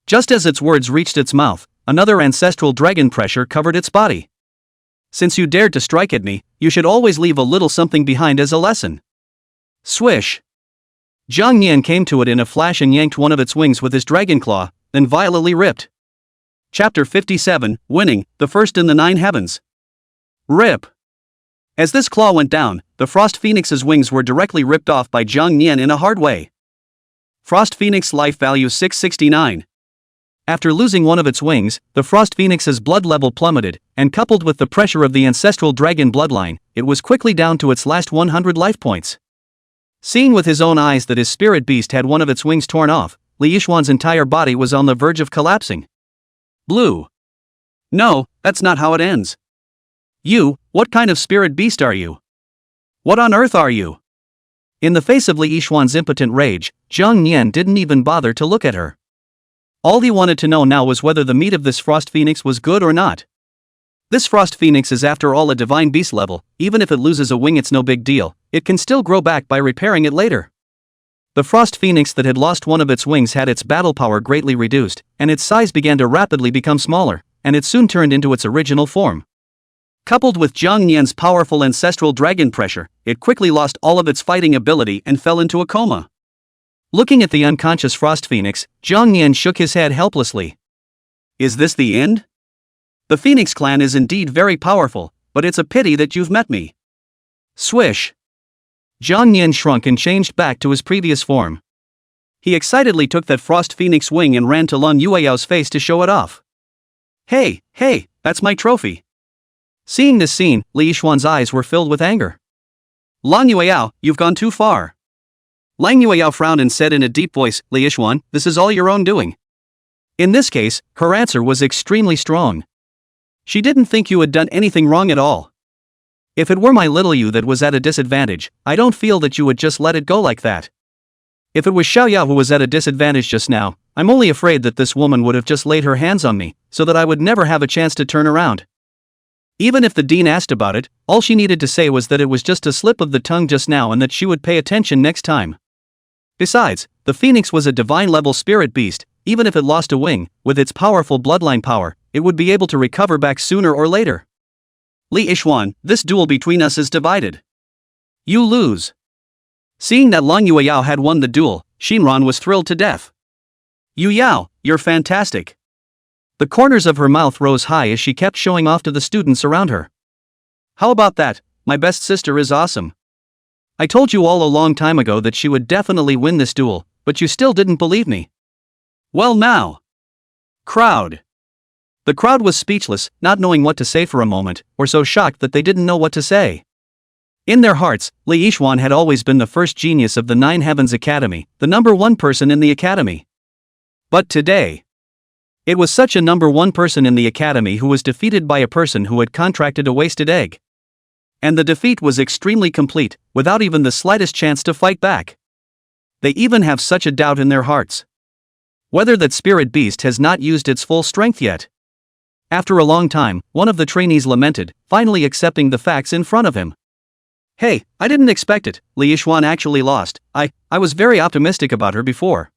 Just as its words reached its mouth, another ancestral dragon pressure covered its body. Since you dared to strike at me, you should always leave a little something behind as a lesson. Swish! Jang Yan came to it in a flash and yanked one of its wings with his dragon claw, then violently ripped. Chapter 57, Winning, the First in the Nine Heavens. Rip! As this claw went down, the Frost Phoenix's wings were directly ripped off by Jang Yan in a hard way. Frost Phoenix life value 669. After losing one of its wings, the Frost Phoenix's blood level plummeted, and coupled with the pressure of the ancestral dragon bloodline, it was quickly down to its last 100 life points. Seeing with his own eyes that his spirit beast had one of its wings torn off, Li Yixuan's entire body was on the verge of collapsing. Blue. No, that's not how it ends. You, what kind of spirit beast are you? What on earth are you? In the face of Li Yixuan's impotent rage, Jang Yan didn't even bother to look at her. All he wanted to know now was whether the meat of this frost phoenix was good or not. This frost phoenix is after all a divine beast level, even if it loses a wing it's no big deal, it can still grow back by repairing it later. The frost phoenix that had lost one of its wings had its battle power greatly reduced, and its size began to rapidly become smaller, and it soon turned into its original form. Coupled with Jang Yan's powerful ancestral dragon pressure, it quickly lost all of its fighting ability and fell into a coma. Looking at the unconscious frost phoenix, Jang Yan shook his head helplessly. Is this the end? The Phoenix clan is indeed very powerful, but it's a pity that you've met me. Swish. Jang Yan shrunk and changed back to his previous form. He excitedly took that frost phoenix wing and ran to Lan Yueyao's face to show it off. Hey, that's my trophy. Seeing this scene, Li Yixuan's eyes were filled with anger. Lan Yueyao, you've gone too far. Lang Yueyao frowned and said in a deep voice, Li Yixuan, this is all your own doing. In this case, her answer was extremely strong. She didn't think you had done anything wrong at all. If it were my little you that was at a disadvantage, I don't feel that you would just let it go like that. If it was Xiaoya who was at a disadvantage just now, I'm only afraid that this woman would have just laid her hands on me, so that I would never have a chance to turn around. Even if the dean asked about it, all she needed to say was that it was just a slip of the tongue just now and that she would pay attention next time. Besides, the phoenix was a divine-level spirit beast. Even if it lost a wing, with its powerful bloodline power, it would be able to recover back sooner or later. Li Yixuan, this duel between us is divided. You lose. Seeing that Lang Yueyao had won the duel, Shinran was thrilled to death. Yu Yao, you're fantastic. The corners of her mouth rose high as she kept showing off to the students around her. How about that? My best sister is awesome. I told you all a long time ago that she would definitely win this duel, but you still didn't believe me. Well now. Crowd. The crowd was speechless, not knowing what to say for a moment, or so shocked that they didn't know what to say. In their hearts, Li Yixuan had always been the first genius of the Nine Heavens Academy, the number one person in the academy. But today, it was such a number one person in the academy who was defeated by a person who had contracted a wasted egg. And the defeat was extremely complete, without even the slightest chance to fight back. They even have such a doubt in their hearts. Whether that spirit beast has not used its full strength yet. After a long time, one of the trainees lamented, finally accepting the facts in front of him. Hey, I didn't expect it, Li Yixuan actually lost. I was very optimistic about her before.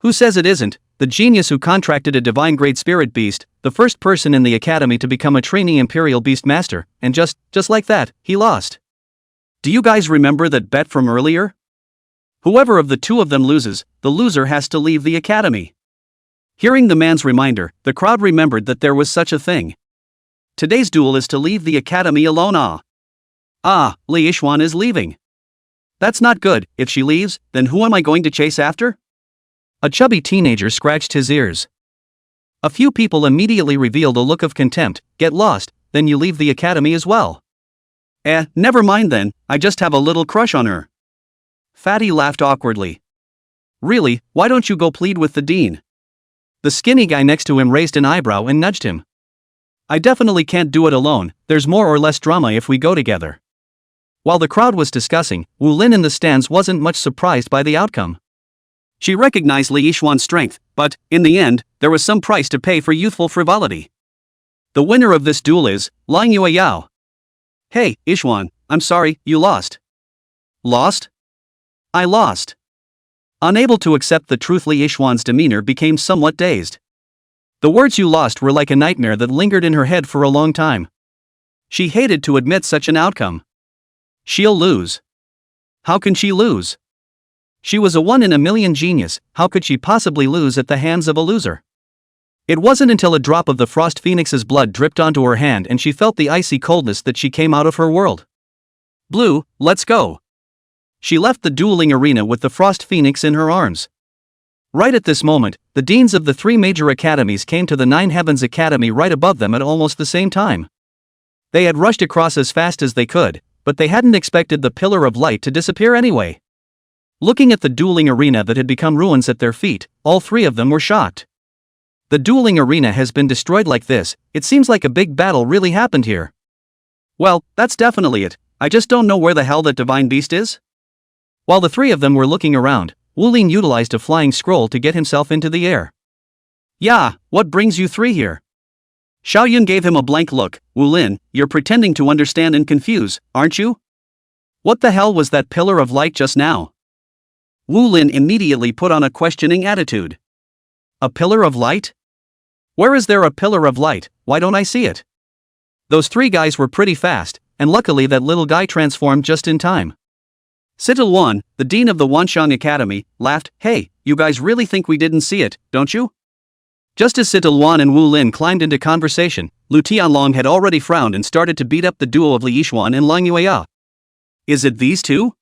Who says it isn't? The genius who contracted a divine-grade spirit beast, the first person in the academy to become a trainee imperial beast master, and just like that, he lost. Do you guys remember that bet from earlier? Whoever of the two of them loses, the loser has to leave the academy. Hearing the man's reminder, the crowd remembered that there was such a thing. Today's duel is to leave the academy alone. Li Yixuan is leaving. That's not good. If she leaves, then who am I going to chase after? A chubby teenager scratched his ears. A few people immediately revealed a look of contempt. Get lost, then you leave the academy as well. Never mind then, I just have a little crush on her. Fatty laughed awkwardly. Really, why don't you go plead with the dean? The skinny guy next to him raised an eyebrow and nudged him. I definitely can't do it alone, there's more or less drama if we go together. While the crowd was discussing, Wu Lin in the stands wasn't much surprised by the outcome. She recognized Li Yixuan's strength, but, in the end, there was some price to pay for youthful frivolity. The winner of this duel is Lang Yueyao. Hey, Yixuan, I'm sorry, you lost. Lost? I lost. Unable to accept the truth, Li Yixuan's demeanor became somewhat dazed. The words "you lost" were like a nightmare that lingered in her head for a long time. She hated to admit such an outcome. She'll lose. How can she lose? She was a one-in-a-million genius, how could she possibly lose at the hands of a loser? It wasn't until a drop of the Frost Phoenix's blood dripped onto her hand and she felt the icy coldness that she came out of her world. Blue, let's go. She left the dueling arena with the Frost Phoenix in her arms. Right at this moment, the deans of the three major academies came to the Nine Heavens Academy right above them at almost the same time. They had rushed across as fast as they could, but they hadn't expected the pillar of light to disappear anyway. Looking at the dueling arena that had become ruins at their feet, all three of them were shocked. The dueling arena has been destroyed like this, it seems like a big battle really happened here. Well, that's definitely it, I just don't know where the hell that divine beast is? While the three of them were looking around, Wu Lin utilized a flying scroll to get himself into the air. Yeah, what brings you three here? Xiaoyun gave him a blank look. Wu Lin, you're pretending to understand and confuse, aren't you? What the hell was that pillar of light just now? Wu Lin immediately put on a questioning attitude. A pillar of light? Where is there a pillar of light? Why don't I see it? Those three guys were pretty fast, and luckily that little guy transformed just in time. Sital Wan, the dean of the Wanxiang Academy, laughed. Hey, you guys really think we didn't see it, don't you? Just as Sital Wan and Wu Lin climbed into conversation, Lu Tianlong had already frowned and started to beat up the duo of Li Yixuan and Lang Yueya. Is it these two?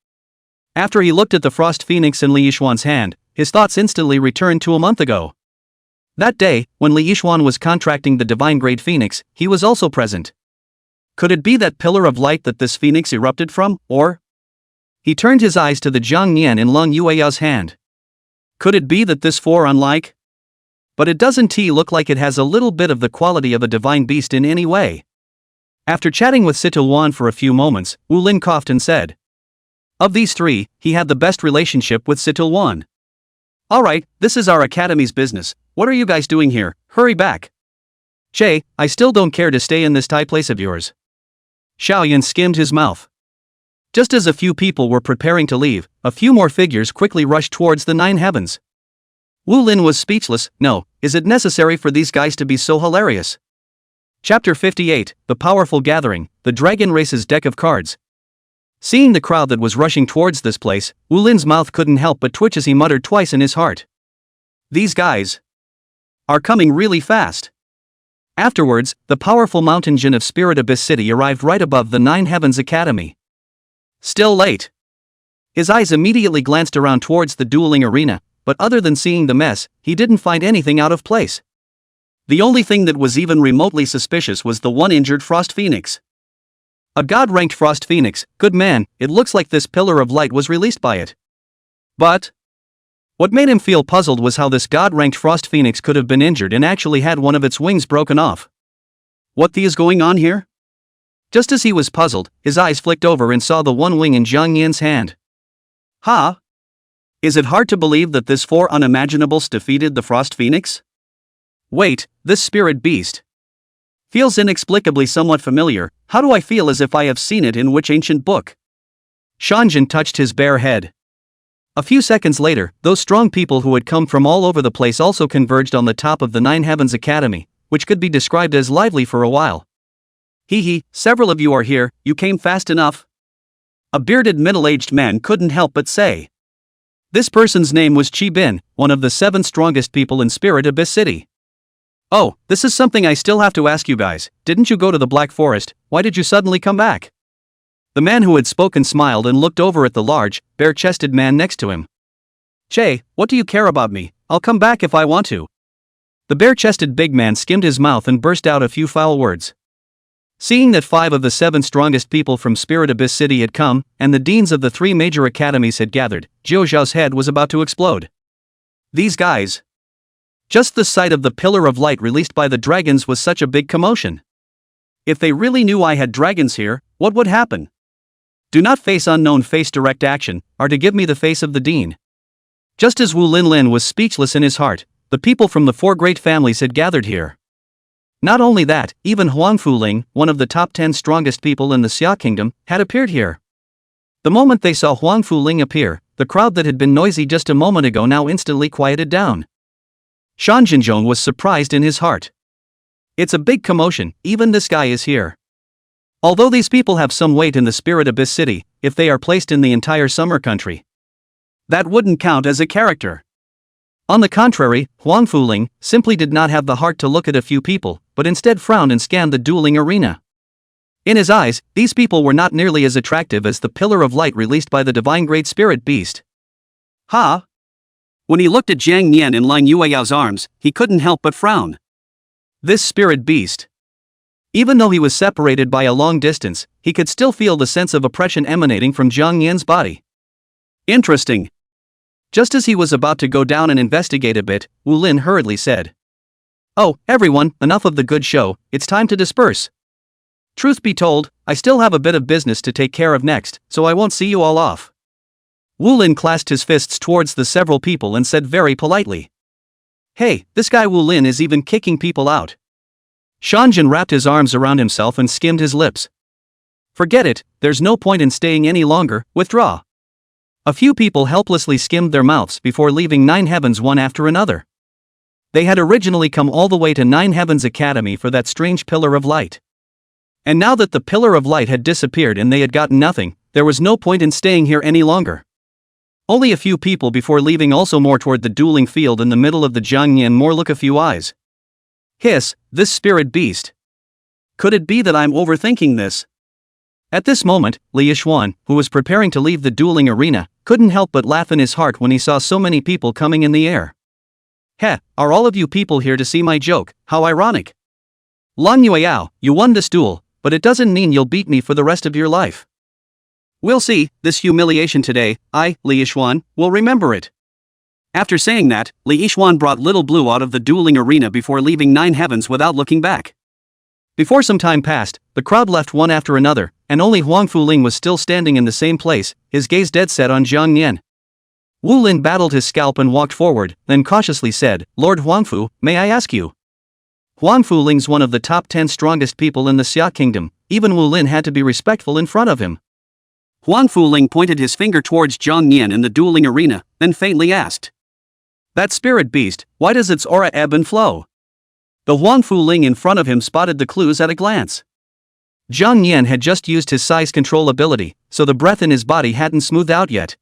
After he looked at the Frost Phoenix in Li Yixuan's hand, his thoughts instantly returned to a month ago. That day, when Li Yixuan was contracting the divine grade phoenix, he was also present. Could it be that pillar of light that this phoenix erupted from, or? He turned his eyes to the Jang Yan in Lang Yueya's hand. Could it be that this four unlike? But it doesn't look like it has a little bit of the quality of a divine beast in any way. After chatting with Sital Wan for a few moments, Wu Lin coughed and said. Of these three, he had the best relationship with Sital Wan. Alright, this is our academy's business. What are you guys doing here? Hurry back. Che, I still don't care to stay in this Thai place of yours. Xiaoyan skimmed his mouth. Just as a few people were preparing to leave, a few more figures quickly rushed towards the nine heavens. Wu Lin was speechless. No, is it necessary for these guys to be so hilarious? Chapter 58, The Powerful Gathering, the Dragon Race's Deck of Cards. Seeing the crowd that was rushing towards this place, Wu Lin's mouth couldn't help but twitch as he muttered twice in his heart. These guys are coming really fast. Afterwards, the powerful mountain Jin of Spirit Abyss City arrived right above the Nine Heavens Academy. Still late. His eyes immediately glanced around towards the dueling arena, but other than seeing the mess, he didn't find anything out of place. The only thing that was even remotely suspicious was the one injured Frost Phoenix. A god-ranked Frost Phoenix, good man, it looks like this pillar of light was released by it. But what made him feel puzzled was how this god-ranked Frost Phoenix could have been injured and actually had one of its wings broken off. What is going on here? Just as he was puzzled, his eyes flicked over and saw the one wing in Jang Yan's hand. Ha! Is it hard to believe that this four unimaginables defeated the Frost Phoenix? Wait, this spirit beast feels inexplicably somewhat familiar. How do I feel as if I have seen it in which ancient book? Shanjin touched his bare head. A few seconds later, those strong people who had come from all over the place also converged on the top of the Nine Heavens Academy, which could be described as lively for a while. Hee, several of you are here, you came fast enough. A bearded middle-aged man couldn't help but say. This person's name was Chi Bin, one of the 7 strongest people in Spirit Abyss City. Oh, this is something I still have to ask you guys. Didn't you go to the Black Forest? Why did you suddenly come back? The man who had spoken smiled and looked over at the large, bare-chested man next to him. Che, what do you care about me? I'll come back if I want to. The bare-chested big man skimmed his mouth and burst out a few foul words. Seeing that 5 of the 7 strongest people from Spirit Abyss City had come, and the deans of the 3 major academies had gathered, Jiu Zhao's head was about to explode. These guys. Just the sight of the pillar of light released by the dragons was such a big commotion. If they really knew I had dragons here, what would happen? Do not face unknown face direct action, or to give me the face of the dean. Just as Wu Lin was speechless in his heart, the people from the 4 great families had gathered here. Not only that, even Huang Fuling, one of the top 10 strongest people in the Xia Kingdom, had appeared here. The moment they saw Huang Fuling appear, the crowd that had been noisy just a moment ago now instantly quieted down. Shan Jinzhong was surprised in his heart. It's a big commotion, even this guy is here. Although these people have some weight in the Spirit Abyss City, if they are placed in the entire summer country, that wouldn't count as a character. On the contrary, Huang Fuling simply did not have the heart to look at a few people, but instead frowned and scanned the dueling arena. In his eyes, these people were not nearly as attractive as the pillar of light released by the divine great spirit beast. Ha! When he looked at Jang Yan in Lang Yueyao's arms, he couldn't help but frown. This spirit beast. Even though he was separated by a long distance, he could still feel the sense of oppression emanating from Jang Yan's body. Interesting. Just as he was about to go down and investigate a bit, Wu Lin hurriedly said. Oh, everyone, enough of the good show, it's time to disperse. Truth be told, I still have a bit of business to take care of next, so I won't see you all off. Wu Lin clasped his fists towards the several people and said very politely. Hey, this guy Wu Lin is even kicking people out. Shanjin wrapped his arms around himself and skimmed his lips. Forget it, there's no point in staying any longer, withdraw. A few people helplessly skimmed their mouths before leaving Nine Heavens one after another. They had originally come all the way to Nine Heavens Academy for that strange pillar of light. And now that the pillar of light had disappeared and they had gotten nothing, there was no point in staying here any longer. Only a few people before leaving, also more toward the dueling field in the middle of the Jang Yan more look a few eyes. Hiss, this spirit beast. Could it be that I'm overthinking this? At this moment, Li Yixuan, who was preparing to leave the dueling arena, couldn't help but laugh in his heart when he saw so many people coming in the air. Heh, are all of you people here to see my joke? How ironic. Lang Yueyao, you won this duel, but it doesn't mean you'll beat me for the rest of your life. We'll see, this humiliation today, I, Li Yixuan, will remember it. After saying that, Li Yixuan brought Little Blue out of the dueling arena before leaving Nine Heavens without looking back. Before some time passed, the crowd left one after another, and only Huang Fuling was still standing in the same place, his gaze dead set on Jang Yan. Wu Lin battled his scalp and walked forward, then cautiously said, Lord Huangfu, may I ask you? Huang Fuling's one of the top 10 strongest people in the Xia Kingdom, even Wu Lin had to be respectful in front of him. Huang Fuling pointed his finger towards Jang Yan in the dueling arena, then faintly asked. That spirit beast, why does its aura ebb and flow? The Huang Fuling in front of him spotted the clues at a glance. Jang Yan had just used his size control ability, so the breath in his body hadn't smoothed out yet.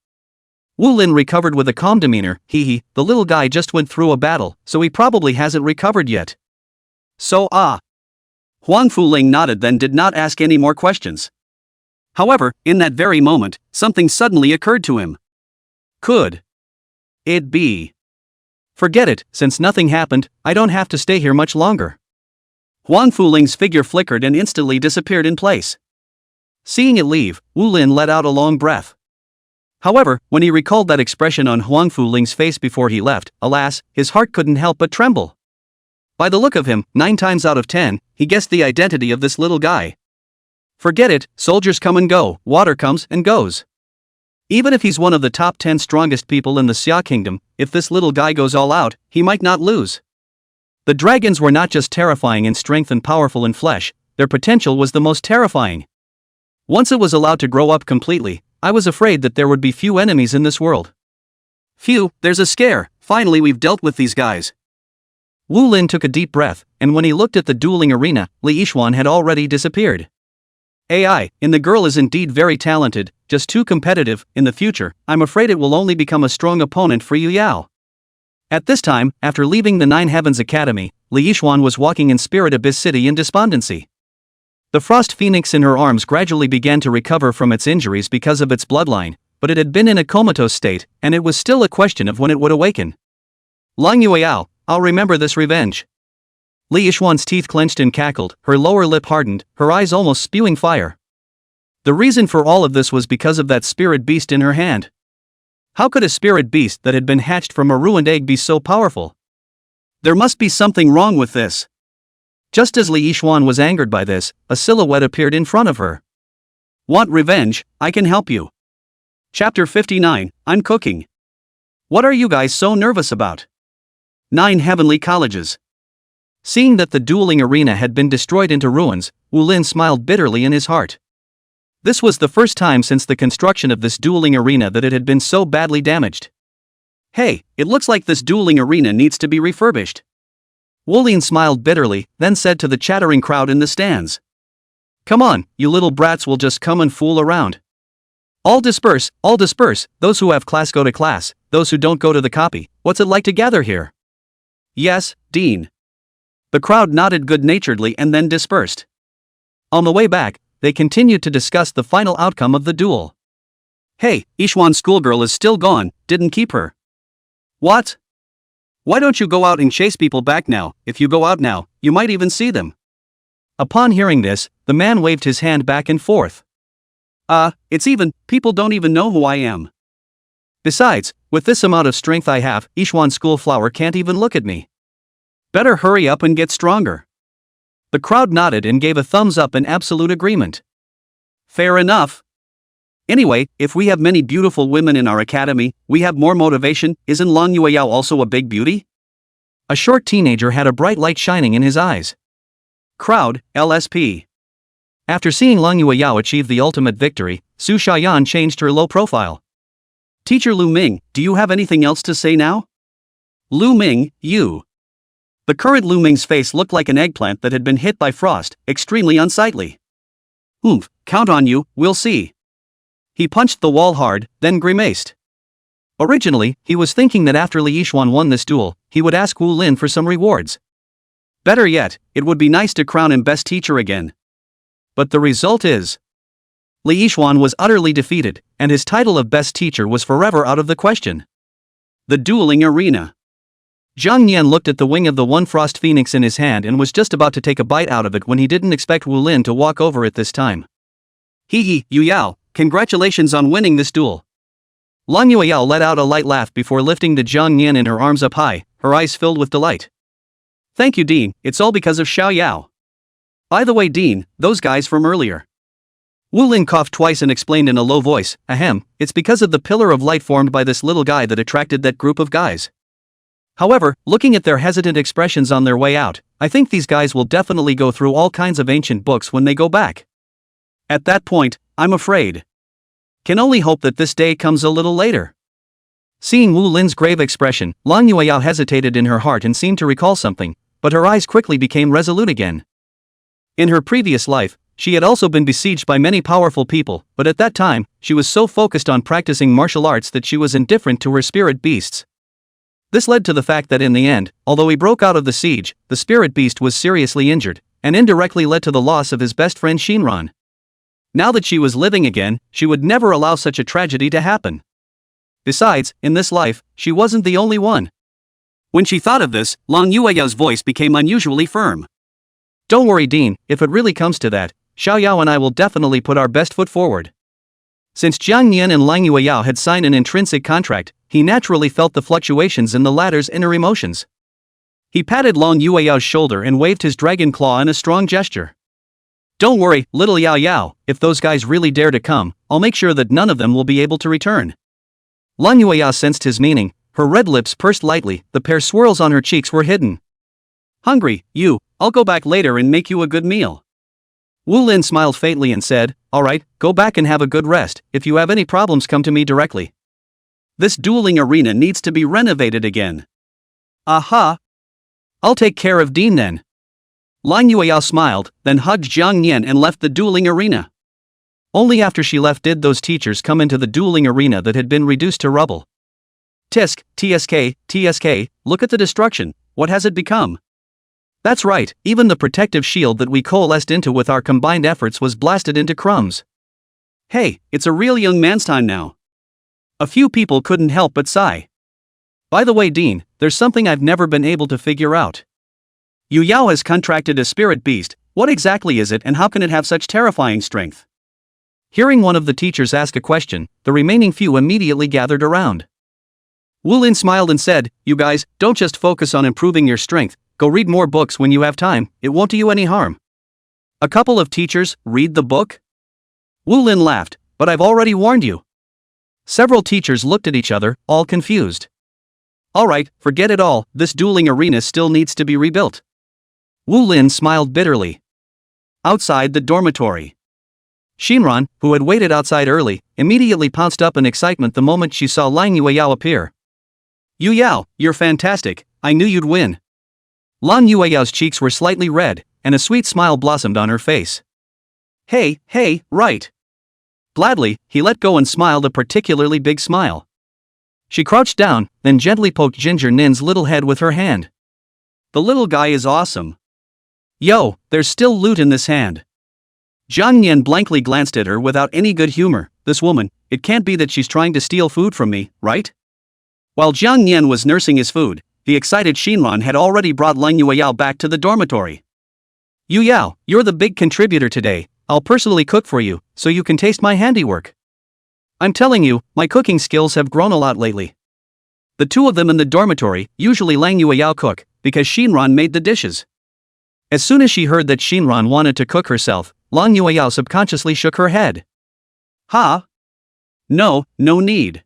Wu Lin recovered with a calm demeanor, the little guy just went through a battle, so he probably hasn't recovered yet. So Huang Fuling nodded, then did not ask any more questions. However, in that very moment, something suddenly occurred to him. Could it be? Forget it, since nothing happened, I don't have to stay here much longer. Huang Fuling's figure flickered and instantly disappeared in place. Seeing it leave, Wu Lin let out a long breath. However, when he recalled that expression on Huang Fuling's face before he left, alas, his heart couldn't help but tremble. By the look of him, 9 times out of 10, he guessed the identity of this little guy. Forget it, soldiers come and go, water comes and goes. Even if he's one of the top 10 strongest people in the Xia Kingdom, if this little guy goes all out, he might not lose. The dragons were not just terrifying in strength and powerful in flesh, their potential was the most terrifying. Once it was allowed to grow up completely, I was afraid that there would be few enemies in this world. Phew, there's a scare, finally we've dealt with these guys. Wu Lin took a deep breath, and when he looked at the dueling arena, Li Yixuan had already disappeared. The girl is indeed very talented, just too competitive. In the future, I'm afraid it will only become a strong opponent for Yu Yao. At this time, after leaving the Nine Heavens Academy, Li Yixuan was walking in Spirit Abyss City in despondency. The frost phoenix in her arms gradually began to recover from its injuries because of its bloodline, but it had been in a comatose state, and it was still a question of when it would awaken. Lang Yueyao, I'll remember this revenge. Li Yixuan's teeth clenched and cackled, her lower lip hardened, her eyes almost spewing fire. The reason for all of this was because of that spirit beast in her hand. How could a spirit beast that had been hatched from a ruined egg be so powerful? There must be something wrong with this. Just as Li Yixuan was angered by this, a silhouette appeared in front of her. Want revenge? I can help you. Chapter 59, I'm cooking. What are you guys so nervous about? 9 heavenly colleges. Seeing that the dueling arena had been destroyed into ruins, Wu Lin smiled bitterly in his heart. This was the first time since the construction of this dueling arena that it had been so badly damaged. Hey, it looks like this dueling arena needs to be refurbished. Wu Lin smiled bitterly, then said to the chattering crowd in the stands. Come on, you little brats will just come and fool around. All disperse, those who have class go to class, those who don't go to the copy. What's it like to gather here? Yes, Dean. The crowd nodded good-naturedly and then dispersed. On the way back, they continued to discuss the final outcome of the duel. Hey, Yixuan's schoolgirl is still gone, didn't keep her. What? Why don't you go out and chase people back now? If you go out now, you might even see them. Upon hearing this, the man waved his hand back and forth. People don't even know who I am. Besides, with this amount of strength I have, Yixuan's schoolflower can't even look at me. Better hurry up and get stronger. The crowd nodded and gave a thumbs up in absolute agreement. Fair enough. Anyway, if we have many beautiful women in our academy, we have more motivation. Isn't Lang Yueyao also a big beauty? A short teenager had a bright light shining in his eyes. Crowd, LSP. After seeing Lang Yueyao achieve the ultimate victory, Su Xiaoyan changed her low profile. Teacher Lu Ming, do you have anything else to say now? Lu Ming, you. The current Lu Ming's face looked like an eggplant that had been hit by frost, extremely unsightly. Oomph, count on you, we'll see. He punched the wall hard, then grimaced. Originally, he was thinking that after Li Yixuan won this duel, he would ask Wu Lin for some rewards. Better yet, it would be nice to crown him best teacher again. But the result is, Li Yixuan was utterly defeated, and his title of best teacher was forever out of the question. The dueling arena. Jang Yan looked at the wing of the one frost phoenix in his hand and was just about to take a bite out of it when he didn't expect Wu Lin to walk over it this time. Hee Yu Yao, congratulations on winning this duel. Lang Yueyao let out a light laugh before lifting the Jang Yan in her arms up high, her eyes filled with delight. Thank you, Dean, it's all because of Xiao Yao. By the way, Dean, those guys from earlier. Wu Lin coughed twice and explained in a low voice, ahem, it's because of the pillar of light formed by this little guy that attracted that group of guys. However, looking at their hesitant expressions on their way out, I think these guys will definitely go through all kinds of ancient books when they go back. At that point, I'm afraid. Can only hope that this day comes a little later. Seeing Wu Lin's grave expression, Lang Yueyao hesitated in her heart and seemed to recall something, but her eyes quickly became resolute again. In her previous life, she had also been besieged by many powerful people, but at that time, she was so focused on practicing martial arts that she was indifferent to her spirit beasts. This led to the fact that in the end, although he broke out of the siege, the spirit beast was seriously injured, and indirectly led to the loss of his best friend Shinran. Now that she was living again, she would never allow such a tragedy to happen. Besides, in this life, she wasn't the only one. When she thought of this, Lang Yueyao's voice became unusually firm. Don't worry, Dean, if it really comes to that, Xiao Yao and I will definitely put our best foot forward. Since Jang Yan and Lang Yueyao had signed an intrinsic contract, he naturally felt the fluctuations in the latter's inner emotions. He patted Lang Yueyao's shoulder and waved his dragon claw in a strong gesture. Don't worry, little Yao Yao, if those guys really dare to come, I'll make sure that none of them will be able to return. Lang Yueyao sensed his meaning, her red lips pursed lightly, the pair swirls on her cheeks were hidden. Hungry, you, I'll go back later and make you a good meal. Wu Lin smiled faintly and said, alright, go back and have a good rest, if you have any problems come to me directly. This dueling arena needs to be renovated again. Aha! I'll take care of Dean then. Lang Yueyao smiled, then hugged Jang Yan and left the dueling arena. Only after she left did those teachers come into the dueling arena that had been reduced to rubble. Tisk, TSK, look at the destruction, what has it become? That's right, even the protective shield that we coalesced into with our combined efforts was blasted into crumbs. Hey, it's a real young man's time now. A few people couldn't help but sigh. By the way, Dean, there's something I've never been able to figure out. Yu Yao has contracted a spirit beast, what exactly is it and how can it have such terrifying strength? Hearing one of the teachers ask a question, the remaining few immediately gathered around. Wu Lin smiled and said, you guys, don't just focus on improving your strength, go read more books when you have time, it won't do you any harm. A couple of teachers, read the book? Wu Lin laughed, but I've already warned you. Several teachers looked at each other, all confused. Alright, forget it all, this dueling arena still needs to be rebuilt. Wu Lin smiled bitterly. Outside the dormitory. Shinran, who had waited outside early, immediately pounced up in excitement the moment she saw Lang Yueyao appear. Yu Yao, you're fantastic, I knew you'd win. Lang Yueyao's cheeks were slightly red, and a sweet smile blossomed on her face. Hey, right. Gladly, he let go and smiled a particularly big smile. She crouched down, then gently poked Ginger Nin's little head with her hand. The little guy is awesome. Yo, there's still loot in this hand. Jang Yan blankly glanced at her without any good humor. This woman, it can't be that she's trying to steal food from me, right? While Jang Yan was nursing his food, the excited Shinran had already brought Lang Yueyao back to the dormitory. Yu Yao, you're the big contributor today, I'll personally cook for you, so you can taste my handiwork. I'm telling you, my cooking skills have grown a lot lately. The two of them in the dormitory, usually Lang Yueyao cook, because Shinran made the dishes. As soon as she heard that Shinran wanted to cook herself, Lang Yueyao subconsciously shook her head. Ha! No need.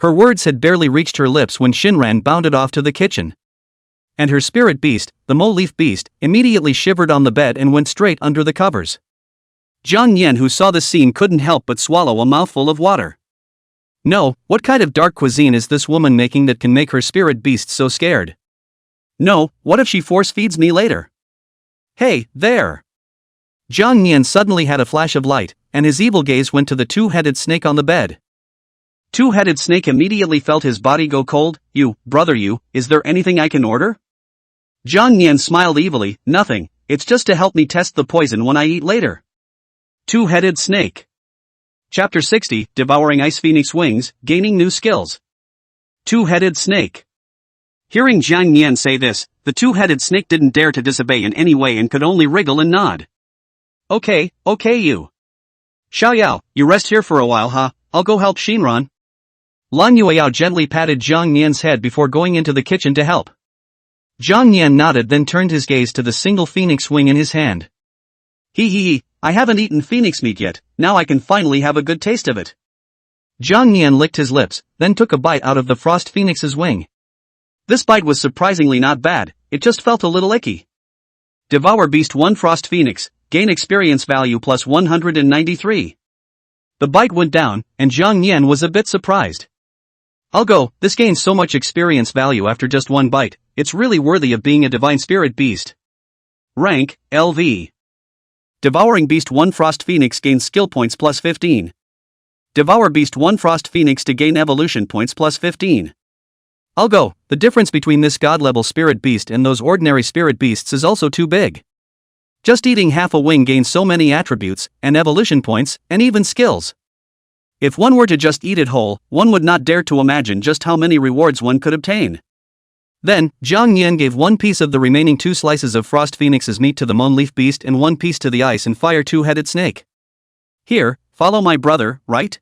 Her words had barely reached her lips when Shinran bounded off to the kitchen. and her spirit beast, the Mo-Leaf beast, immediately shivered on the bed and went straight under the covers. Jang Yan, who saw the scene, couldn't help but swallow a mouthful of water. No, what kind of dark cuisine is this woman making that can make her spirit beast so scared? No, what if she force feeds me later? Hey, there! Jang Yan suddenly had a flash of light, and his evil gaze went to the two-headed snake on the bed. Two-headed snake immediately felt his body go cold. Brother, is there anything I can order? Jang Yan smiled evilly. Nothing, it's just to help me test the poison when I eat later. Two-headed snake. Chapter 60, Devouring Ice Phoenix Wings, Gaining New Skills. Two-headed snake. Hearing Jang Yan say this, the two-headed snake didn't dare to disobey in any way and could only wriggle and nod. Okay, you. Xiaoyao, you rest here for a while, huh? I'll go help Shinran. Lan Yueyao gently patted Jang Yan's head before going into the kitchen to help. Jang Yan nodded, then turned his gaze to the single phoenix wing in his hand. I haven't eaten phoenix meat yet, now I can finally have a good taste of it. Jang Yan licked his lips, then took a bite out of the frost phoenix's wing. This bite was surprisingly not bad, it just felt a little icky. Devour Beast 1 Frost Phoenix, gain experience value plus 193. The bite went down, and Jang Yan was a bit surprised. I'll go, this gains so much experience value after just one bite, it's really worthy of being a divine spirit beast. Rank, LV. Devouring Beast 1 Frost Phoenix gains skill points plus 15. Devour Beast 1 Frost Phoenix to gain evolution points plus 15. I'll go, the difference between this god-level spirit beast and those ordinary spirit beasts is also too big. Just eating half a wing gains so many attributes, and evolution points, and even skills. If one were to just eat it whole, one would not dare to imagine just how many rewards one could obtain. Then, Jang Yan gave one piece of the remaining 2 slices of Frost Phoenix's meat to the Moon-Leaf beast and 1 piece to the Ice and Fire two-headed snake. Here, follow my brother, right?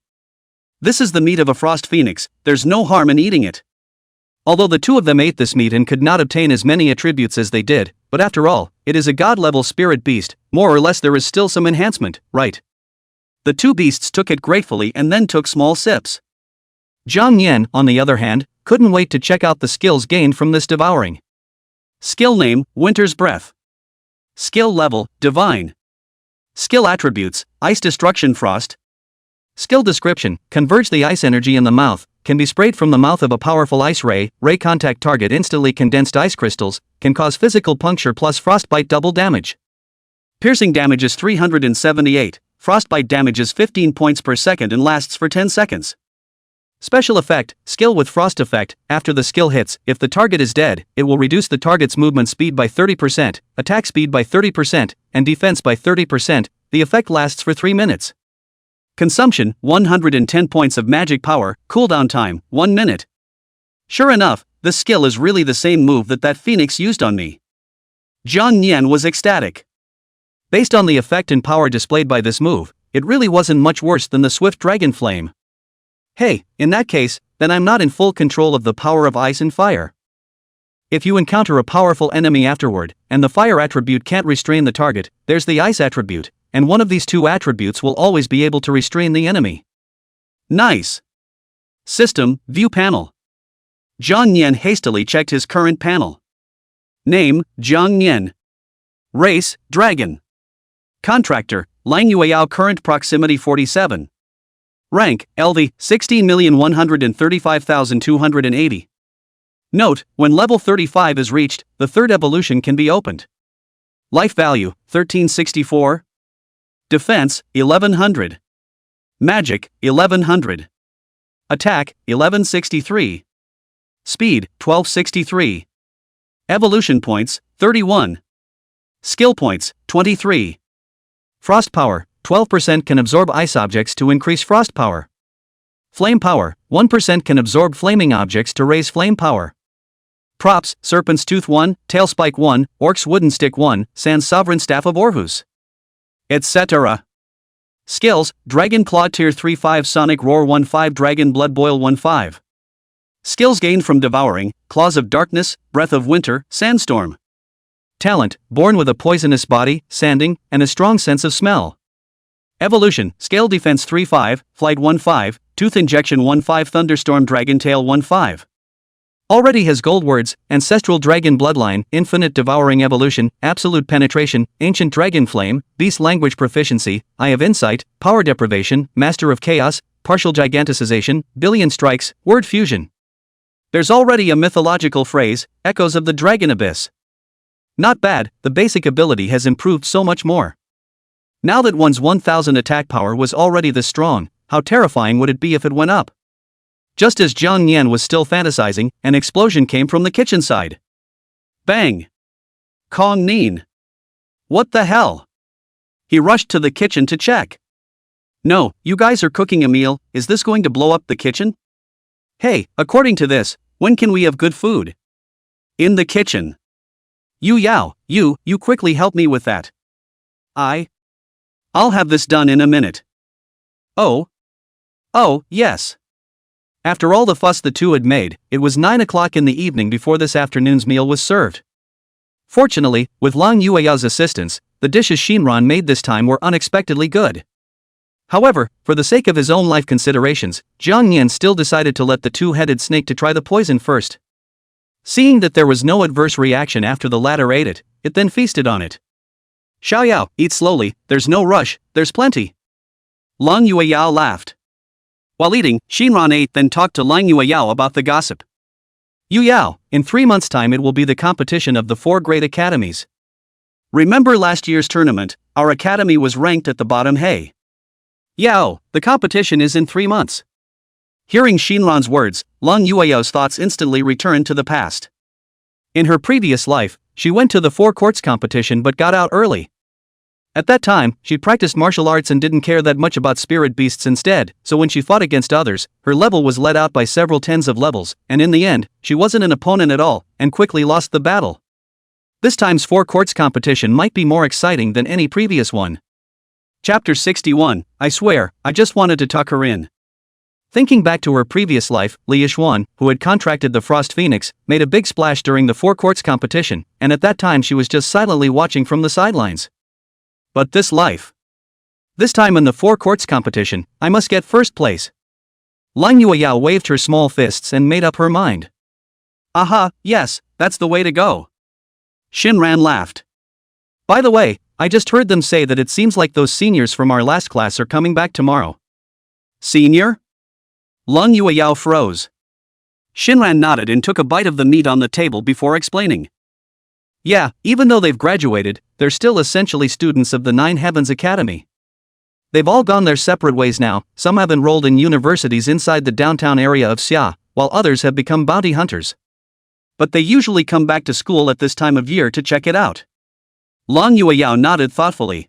This is the meat of a Frost Phoenix, there's no harm in eating it. Although the 2 of them ate this meat and could not obtain as many attributes as they did, but after all, it is a god-level spirit beast, more or less there is still some enhancement, right? The 2 beasts took it gratefully and then took small sips. Jang Yan, on the other hand, couldn't wait to check out the skills gained from this devouring. Skill name, Winter's Breath. Skill level, Divine. Skill attributes, Ice Destruction Frost. Skill description, converge the ice energy in the mouth, can be sprayed from the mouth of a powerful ice ray contact target instantly condensed ice crystals, can cause physical puncture plus frostbite double damage. Piercing damage is 378, frostbite damage is 15 points per second and lasts for 10 seconds. Special effect, skill with frost effect, after the skill hits, if the target is dead, it will reduce the target's movement speed by 30%, attack speed by 30%, and defense by 30%, the effect lasts for 3 minutes. Consumption, 110 points of magic power, cooldown time, 1 minute. Sure enough, this skill is really the same move that Phoenix used on me. Jang Yan was ecstatic. Based on the effect and power displayed by this move, it really wasn't much worse than the Swift Dragon Flame. Hey, in that case, then I'm not in full control of the power of ice and fire. If you encounter a powerful enemy afterward, and the fire attribute can't restrain the target, there's the ice attribute, and one of these 2 attributes will always be able to restrain the enemy. Nice. System, View Panel. Jang Yan hastily checked his current panel. Name, Jang Yan. Race, Dragon. Contractor, Lang Yueyao. Current proximity 47. Rank, LV, 16,135,280. Note, when level 35 is reached, the 3rd evolution can be opened. Life value, 1364. Defense, 1100. Magic, 1100. Attack, 1163. Speed, 1263. Evolution points, 31. Skill points, 23. Frost power, 12% can absorb ice objects to increase frost power. Flame power, 1% can absorb flaming objects to raise flame power. Props, Serpent's Tooth 1, Tail Spike 1, Orc's Wooden Stick 1, Sans Sovereign Staff of Orhus. Etc. Skills, Dragon Claw Tier 3-5 Sonic Roar 1-5 Dragon Blood Boil 1-5. Skills gained from devouring, Claws of Darkness, Breath of Winter, Sandstorm. Talent, born with a poisonous body, sanding, and a strong sense of smell. Evolution, Scale Defense 3-5, Flight 1-5, Tooth Injection 1-5 Thunderstorm Dragon Tail 1-5. Already has gold words, ancestral dragon bloodline, infinite devouring evolution, absolute penetration, ancient dragon flame, beast language proficiency, eye of insight, power deprivation, master of chaos, partial giganticization, billion strikes, word fusion. There's already a mythological phrase, echoes of the dragon abyss. Not bad, the basic ability has improved so much more. Now that one's 1000 attack power was already this strong, how terrifying would it be if it went up? Just as Jang Yan was still fantasizing, an explosion came from the kitchen side. Bang! Kong Neen. What the hell? He rushed to the kitchen to check. No, you guys are cooking a meal, is this going to blow up the kitchen? Hey, according to this, when can we have good food? In the kitchen. You Yao, you quickly help me with that. I'll have this done in a minute. Oh, yes. After all the fuss the two had made, it was 9 o'clock in the evening before this afternoon's meal was served. Fortunately, with Lang Yueyao's assistance, the dishes Shinran made this time were unexpectedly good. However, for the sake of his own life considerations, Jang Yan still decided to let the two-headed snake to try the poison first. Seeing that there was no adverse reaction after the latter ate it, it then feasted on it. Xiaoyao, eat slowly, there's no rush, there's plenty. Lang Yueyao laughed. While eating, Shinran ate then talked to Lang Yueyao about the gossip. Yu Yao, in 3 months' time it will be the competition of the 4 great academies. Remember last year's tournament, our academy was ranked at the bottom. Hey. Yao, the competition is in 3 months. Hearing Shinran's words, Lang Yueyao's thoughts instantly returned to the past. In her previous life, she went to the 4 courts competition but got out early. At that time, she practiced martial arts and didn't care that much about spirit beasts instead, so when she fought against others, her level was let out by several tens of levels, and in the end, she wasn't an opponent at all, and quickly lost the battle. This time's 4 courts competition might be more exciting than any previous one. Chapter 61, I swear, I just wanted to tuck her in. Thinking back to her previous life, Li Yixuan, who had contracted the Frost Phoenix, made a big splash during the 4 courts competition, and at that time she was just silently watching from the sidelines. But this life. This time in the 4 courts competition, I must get first place. Lang Yueyao waved her small fists and made up her mind. Aha, yes, that's the way to go. Shinran laughed. By the way, I just heard them say that it seems like those seniors from our last class are coming back tomorrow. Senior? Lang Yueyao froze. Shinran nodded and took a bite of the meat on the table before explaining. Yeah, even though they've graduated, they're still essentially students of the 9 Heavens Academy. They've all gone their separate ways now, some have enrolled in universities inside the downtown area of Xia, while others have become bounty hunters. But they usually come back to school at this time of year to check it out. Lang Yueyao nodded thoughtfully.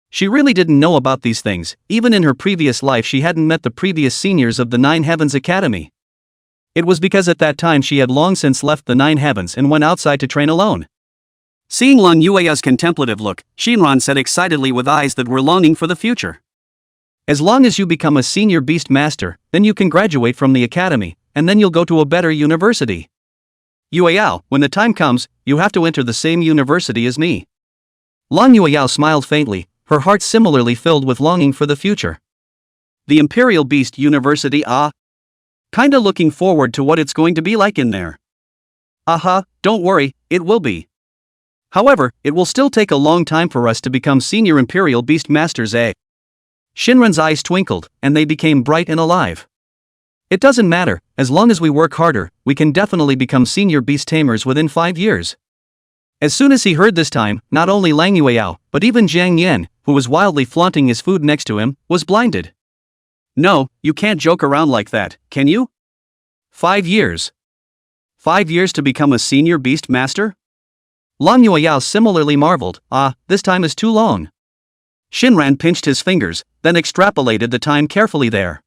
She really didn't know about these things, even in her previous life she hadn't met the previous seniors of the 9 Heavens Academy. It was because at that time she had long since left the 9 Heavens and went outside to train alone. Seeing Lang Yueyao's contemplative look, Shinran said excitedly with eyes that were longing for the future. As long as you become a senior beast master, then you can graduate from the academy, and then you'll go to a better university. Yueyao, when the time comes, you have to enter the same university as me. Lang Yueyao smiled faintly, her heart similarly filled with longing for the future. The Imperial Beast University, kinda looking forward to what it's going to be like in there. Don't worry, it will be. However, it will still take a long time for us to become senior Imperial Beast Masters, eh? Shinran's eyes twinkled, and they became bright and alive. It doesn't matter, as long as we work harder, we can definitely become senior beast tamers within 5 years. As soon as he heard this time, not only Lang Yueyao, but even Jang Yan, who was wildly flaunting his food next to him, was blinded. No, you can't joke around like that, can you? 5 years. 5 years to become a senior beast master? Lang Yueyao similarly marveled, this time is too long. Shinran pinched his fingers, then extrapolated the time carefully there.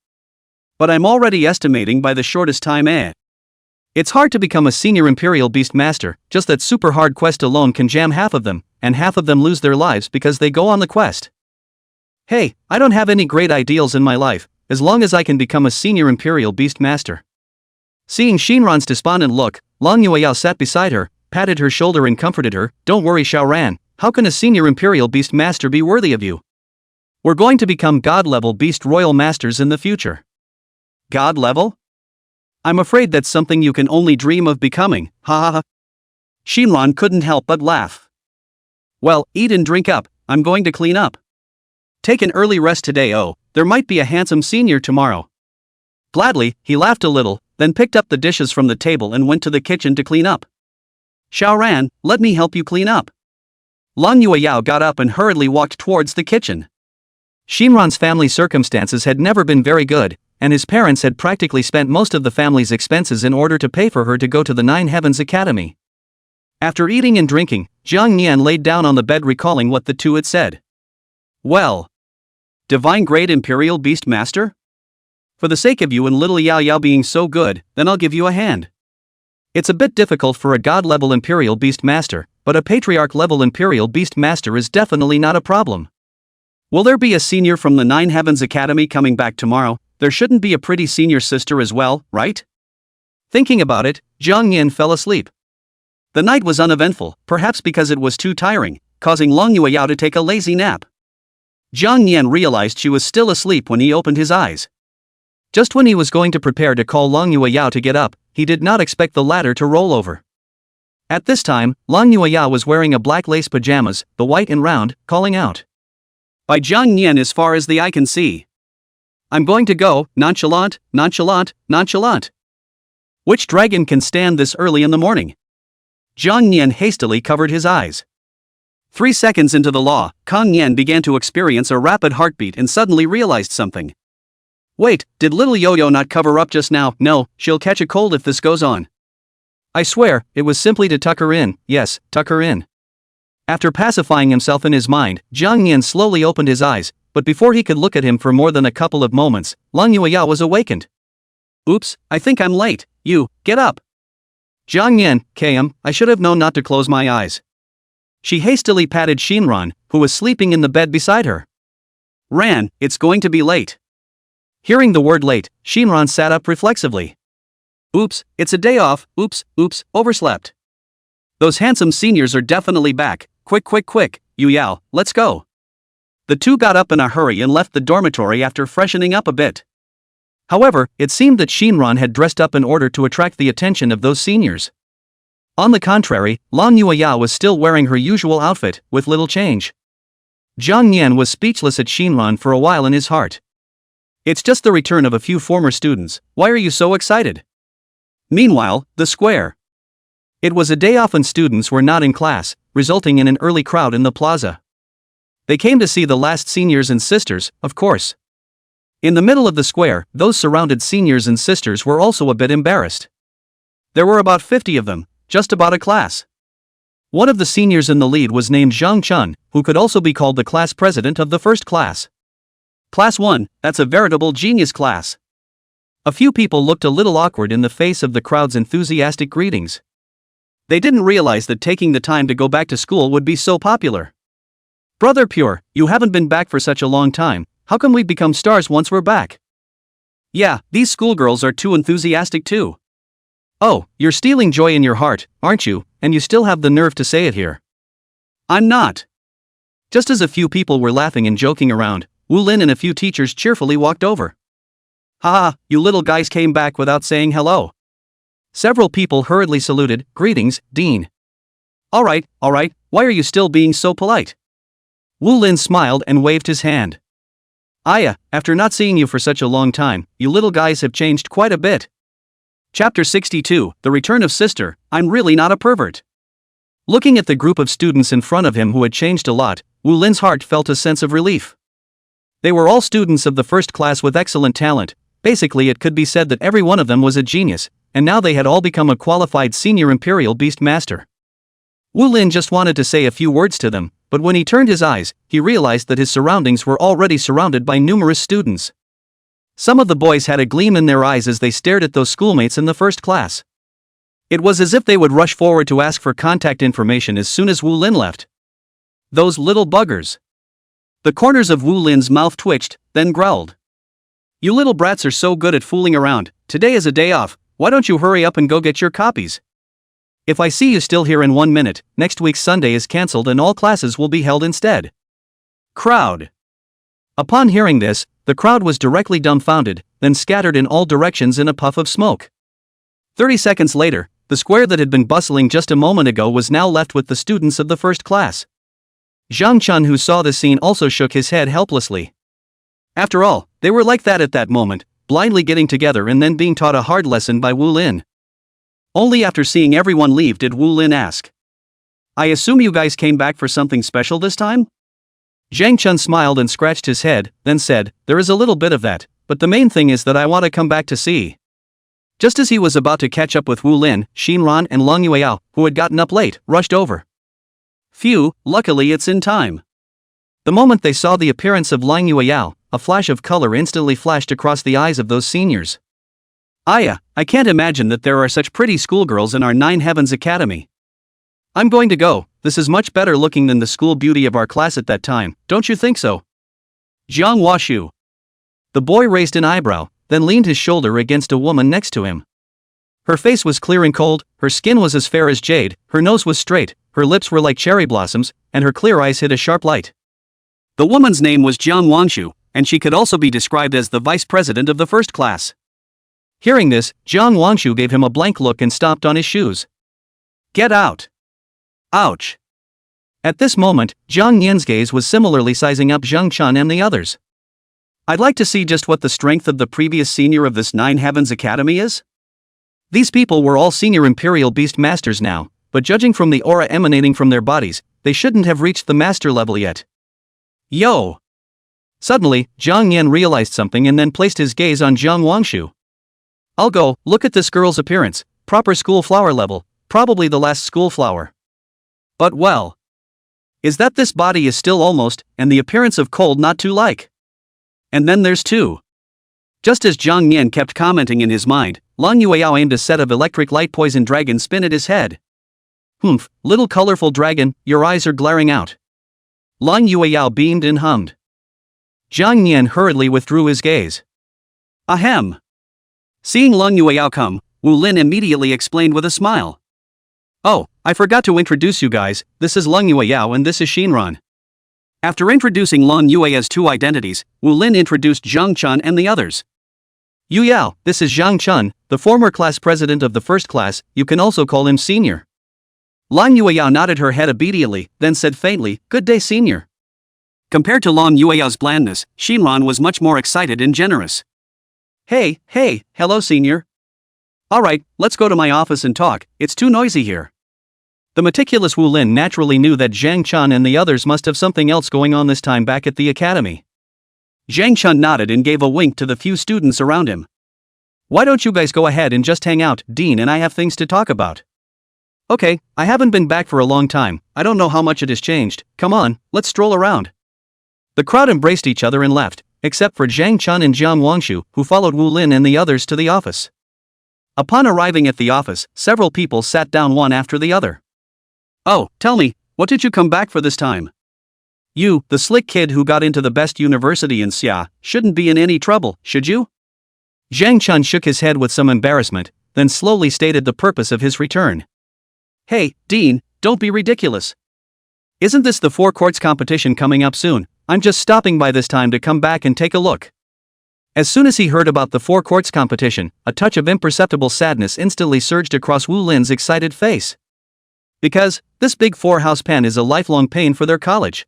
But I'm already estimating by the shortest time, eh? It's hard to become a senior Imperial Beast Master, just that super hard quest alone can jam half of them, and half of them lose their lives because they go on the quest. Hey, I don't have any great ideals in my life, as long as I can become a senior Imperial Beast Master. Seeing Shinran's despondent look, Lang Yueyao sat beside her, patted her shoulder and comforted her. Don't worry, Xiaoran, how can a senior Imperial Beast Master be worthy of you? We're going to become God-level Beast Royal Masters in the future. God level? I'm afraid that's something you can only dream of becoming, ha ha ha. Shinran couldn't help but laugh. Well, eat and drink up, I'm going to clean up. Take an early rest today. Oh, there might be a handsome senior tomorrow. Gladly, he laughed a little, then picked up the dishes from the table and went to the kitchen to clean up. Xiaoran, let me help you clean up. Long Yueyao got up and hurriedly walked towards the kitchen. Shinran's family circumstances had never been very good, and his parents had practically spent most of the family's expenses in order to pay for her to go to the Nine Heavens Academy. After eating and drinking, Jang Yan laid down on the bed recalling what the two had said. Well, divine grade Imperial Beast Master? For the sake of you and little Yao Yao being so good, then I'll give you a hand. It's a bit difficult for a god-level Imperial Beast Master, but a Patriarch-level Imperial Beast Master is definitely not a problem. Will there be a senior from the Nine Heavens Academy coming back tomorrow? There shouldn't be a pretty senior sister as well, right? Thinking about it, Jang Yan fell asleep. The night was uneventful, perhaps because it was too tiring, causing Long Yueyao to take a lazy nap. Jang Yan realized she was still asleep when he opened his eyes. Just when he was going to prepare to call Long Yueyao to get up, he did not expect the latter to roll over. At this time, Long Yueyao was wearing a black lace pajamas, the white and round, calling out. By Jang Yan as far as the eye can see. I'm going to go, nonchalant, nonchalant, nonchalant. Which dragon can stand this early in the morning? Jang Yan hastily covered his eyes. 3 seconds into the law, Kang Yan began to experience a rapid heartbeat and suddenly realized something. Wait, did little Yo-Yo not cover up just now? No, she'll catch a cold if this goes on. I swear, it was simply to tuck her in, yes, tuck her in. After pacifying himself in his mind, Jang Yan slowly opened his eyes, but before he could look at him for more than a couple of moments, Long Yueyao was awakened. Oops, I think I'm late, you, get up. Jang Yan, KM, I should have known not to close my eyes. She hastily patted Shinran, who was sleeping in the bed beside her. Ran, it's going to be late. Hearing the word late, Shinran sat up reflexively. Oops, it's a day off, oops, overslept. Those handsome seniors are definitely back, quick, Yu Yao, let's go. The two got up in a hurry and left the dormitory after freshening up a bit. However, it seemed that Shinran had dressed up in order to attract the attention of those seniors. On the contrary, Long Yueyao was still wearing her usual outfit, with little change. Jang Yan was speechless at Shinran for a while in his heart. It's just the return of a few former students, why are you so excited? Meanwhile, the square. It was a day off and students were not in class, resulting in an early crowd in the plaza. They came to see the last seniors and sisters, of course. In the middle of the square, those surrounded seniors and sisters were also a bit embarrassed. There were about 50 of them, just about a class. One of the seniors in the lead was named Zhang Chun, who could also be called the class president of the first class. Class 1, that's a veritable genius class. A few people looked a little awkward in the face of the crowd's enthusiastic greetings. They didn't realize that taking the time to go back to school would be so popular. Brother Pure, you haven't been back for such a long time, how come we become stars once we're back? Yeah, these schoolgirls are too enthusiastic too. Oh, you're stealing joy in your heart, aren't you, and you still have the nerve to say it here. I'm not. Just as a few people were laughing and joking around, Wu Lin and a few teachers cheerfully walked over. Haha, you little guys came back without saying hello. Several people hurriedly saluted, greetings, Dean. Alright, why are you still being so polite? Wu Lin smiled and waved his hand. Aya, after not seeing you for such a long time, you little guys have changed quite a bit. Chapter 62, The Return of Sister, I'm really not a pervert. Looking at the group of students in front of him who had changed a lot, Wu Lin's heart felt a sense of relief. They were all students of the first class with excellent talent, basically it could be said that every one of them was a genius, and now they had all become a qualified senior Imperial Beast Master. Wu Lin just wanted to say a few words to them, but when he turned his eyes, he realized that his surroundings were already surrounded by numerous students. Some of the boys had a gleam in their eyes as they stared at those schoolmates in the first class. It was as if they would rush forward to ask for contact information as soon as Wu Lin left. Those little buggers. The corners of Wu Lin's mouth twitched, then growled. You little brats are so good at fooling around, today is a day off, why don't you hurry up and go get your copies? If I see you still here in 1 minute, next week's Sunday is cancelled and all classes will be held instead. Crowd. Upon hearing this, the crowd was directly dumbfounded, then scattered in all directions in a puff of smoke. 30 seconds later, the square that had been bustling just a moment ago was now left with the students of the first class. Zhang Chun, who saw this scene, also shook his head helplessly. After all, they were like that at that moment, blindly getting together and then being taught a hard lesson by Wu Lin. Only after seeing everyone leave did Wu Lin ask, "I assume you guys came back for something special this time?" Zhang Chun smiled and scratched his head, then said, "There is a little bit of that, but the main thing is that I want to come back to see." Just as he was about to catch up with Wu Lin, Xinran and Long Yueyao, who had gotten up late, rushed over. Phew, luckily it's in time. The moment they saw the appearance of Long Yueyao, a flash of color instantly flashed across the eyes of those seniors. Aya, I can't imagine that there are such pretty schoolgirls in our Nine Heavens Academy. I'm going to go, this is much better looking than the school beauty of our class at that time, don't you think so? Jiang Huashu. The boy raised an eyebrow, then leaned his shoulder against a woman next to him. Her face was clear and cold, her skin was as fair as jade, her nose was straight, her lips were like cherry blossoms, and her clear eyes hid a sharp light. The woman's name was Jiang Wanshu, and she could also be described as the vice president of the first class. Hearing this, Jiang Wanshu gave him a blank look and stomped on his shoes. Get out! Ouch! At this moment, Jang Yan's gaze was similarly sizing up Zhang Chun and the others. I'd like to see just what the strength of the previous senior of this Nine Heavens Academy is. These people were all senior Imperial Beast Masters now, but judging from the aura emanating from their bodies, they shouldn't have reached the master level yet. Yo! Suddenly, Zhang Yan realized something and then placed his gaze on Jiang Wanshu. I'll go, look at this girl's appearance, proper school flower level, probably the last school flower. But well. Is that this body is still almost, and the appearance of cold not too like? And then there's two. Just as Zhang Yan kept commenting in his mind, Long Yueyao aimed a set of electric light poison dragon spin at his head. Humph, little colorful dragon, your eyes are glaring out. Long Yueyao beamed and hummed. Zhang Yan hurriedly withdrew his gaze. Ahem. Seeing Long Yueyao come, Wu Lin immediately explained with a smile. Oh, I forgot to introduce you guys, this is Long Yueyao and this is Xinran. After introducing Long Yueyao's two identities, Wu Lin introduced Zhang Chun and the others. Yu Yao, this is Zhang Chun, the former class president of the first class, you can also call him senior. Long Yueyao nodded her head obediently, then said faintly, good day senior. Compared to Long Yueyao's blandness, Xinran was much more excited and generous. Hey, hello senior. Alright, let's go to my office and talk, it's too noisy here. The meticulous Wu Lin naturally knew that Zhang Chun and the others must have something else going on this time back at the academy. Zhang Chun nodded and gave a wink to the few students around him. Why don't you guys go ahead and just hang out, Dean and I have things to talk about. Okay, I haven't been back for a long time, I don't know how much it has changed, come on, let's stroll around. The crowd embraced each other and left, except for Zhang Chun and Jiang Wanshu, who followed Wu Lin and the others to the office. Upon arriving at the office, several people sat down one after the other. Oh, tell me, what did you come back for this time? You, the slick kid who got into the best university in Xia, shouldn't be in any trouble, should you? Zhang Chun shook his head with some embarrassment, then slowly stated the purpose of his return. Hey, Dean, don't be ridiculous. Isn't this the four courts competition coming up soon? I'm just stopping by this time to come back and take a look. As soon as he heard about the four courts competition, a touch of imperceptible sadness instantly surged across Wu Lin's excited face. Because, this big four-house pen is a lifelong pain for their college.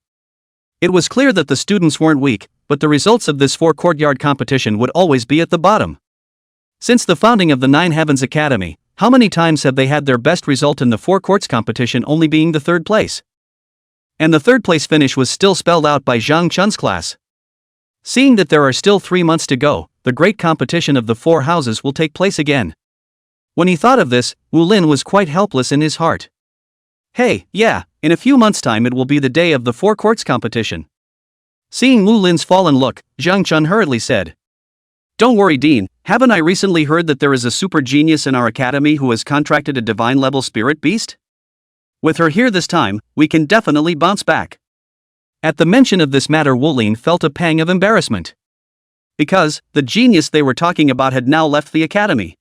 It was clear that the students weren't weak, but the results of this four-courtyard competition would always be at the bottom. Since the founding of the Nine Heavens Academy, how many times have they had their best result in the four courts competition only being the third place? And the third place finish was still spelled out by Zhang Chun's class. Seeing that there are still 3 months to go, the great competition of the four houses will take place again. When he thought of this, Wu Lin was quite helpless in his heart. Hey, yeah, in a few months' time it will be the day of the four courts competition. Seeing Wu Lin's fallen look, Zhang Chun hurriedly said. Don't worry Dean, haven't I recently heard that there is a super genius in our academy who has contracted a divine-level spirit beast? With her here this time, we can definitely bounce back. At the mention of this matter Wu Lin felt a pang of embarrassment. Because, the genius they were talking about had now left the academy.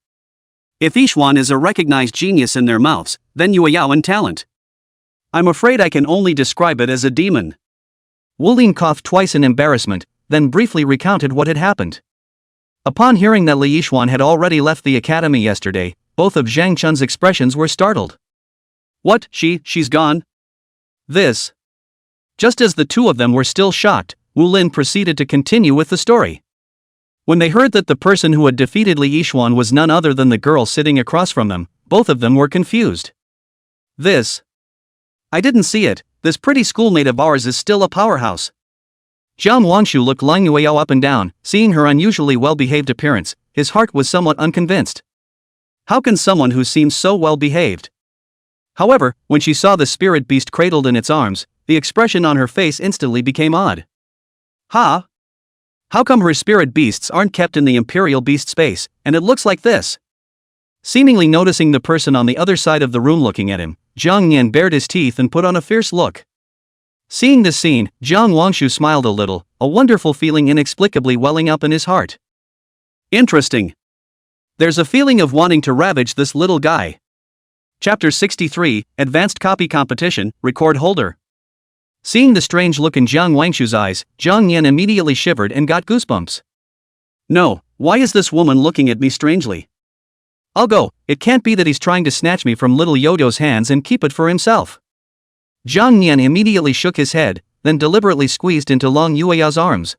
If Yixuan is a recognized genius in their mouths, then Yueyao in talent. I'm afraid I can only describe it as a demon. Wu Lin coughed twice in embarrassment, then briefly recounted what had happened. Upon hearing that Li Yixuan had already left the academy yesterday, both of Zhang Chun's expressions were startled. What, she's gone? This. Just as the two of them were still shocked, Wu Lin proceeded to continue with the story. When they heard that the person who had defeated Li Yixuan was none other than the girl sitting across from them, both of them were confused. This. I didn't see it, this pretty schoolmate of ours is still a powerhouse. Jiang Wangshu looked Lang Yueyao up and down, seeing her unusually well-behaved appearance, his heart was somewhat unconvinced. How can someone who seems so well-behaved? However, when she saw the spirit beast cradled in its arms, the expression on her face instantly became odd. Huh? How come her spirit beasts aren't kept in the Imperial Beast space, and it looks like this? Seemingly noticing the person on the other side of the room looking at him, Jang Yan bared his teeth and put on a fierce look. Seeing this scene, Jiang Wangshu smiled a little, a wonderful feeling inexplicably welling up in his heart. Interesting. There's a feeling of wanting to ravage this little guy. Chapter 63, Advanced Copy Competition, Record Holder. Seeing the strange look in Jiang Wangshu's eyes, Jang Yan immediately shivered and got goosebumps. No, why is this woman looking at me strangely? I'll go, it can't be that he's trying to snatch me from little Yodo's hands and keep it for himself. Jang Yan immediately shook his head, then deliberately squeezed into Lang Yueyao's arms.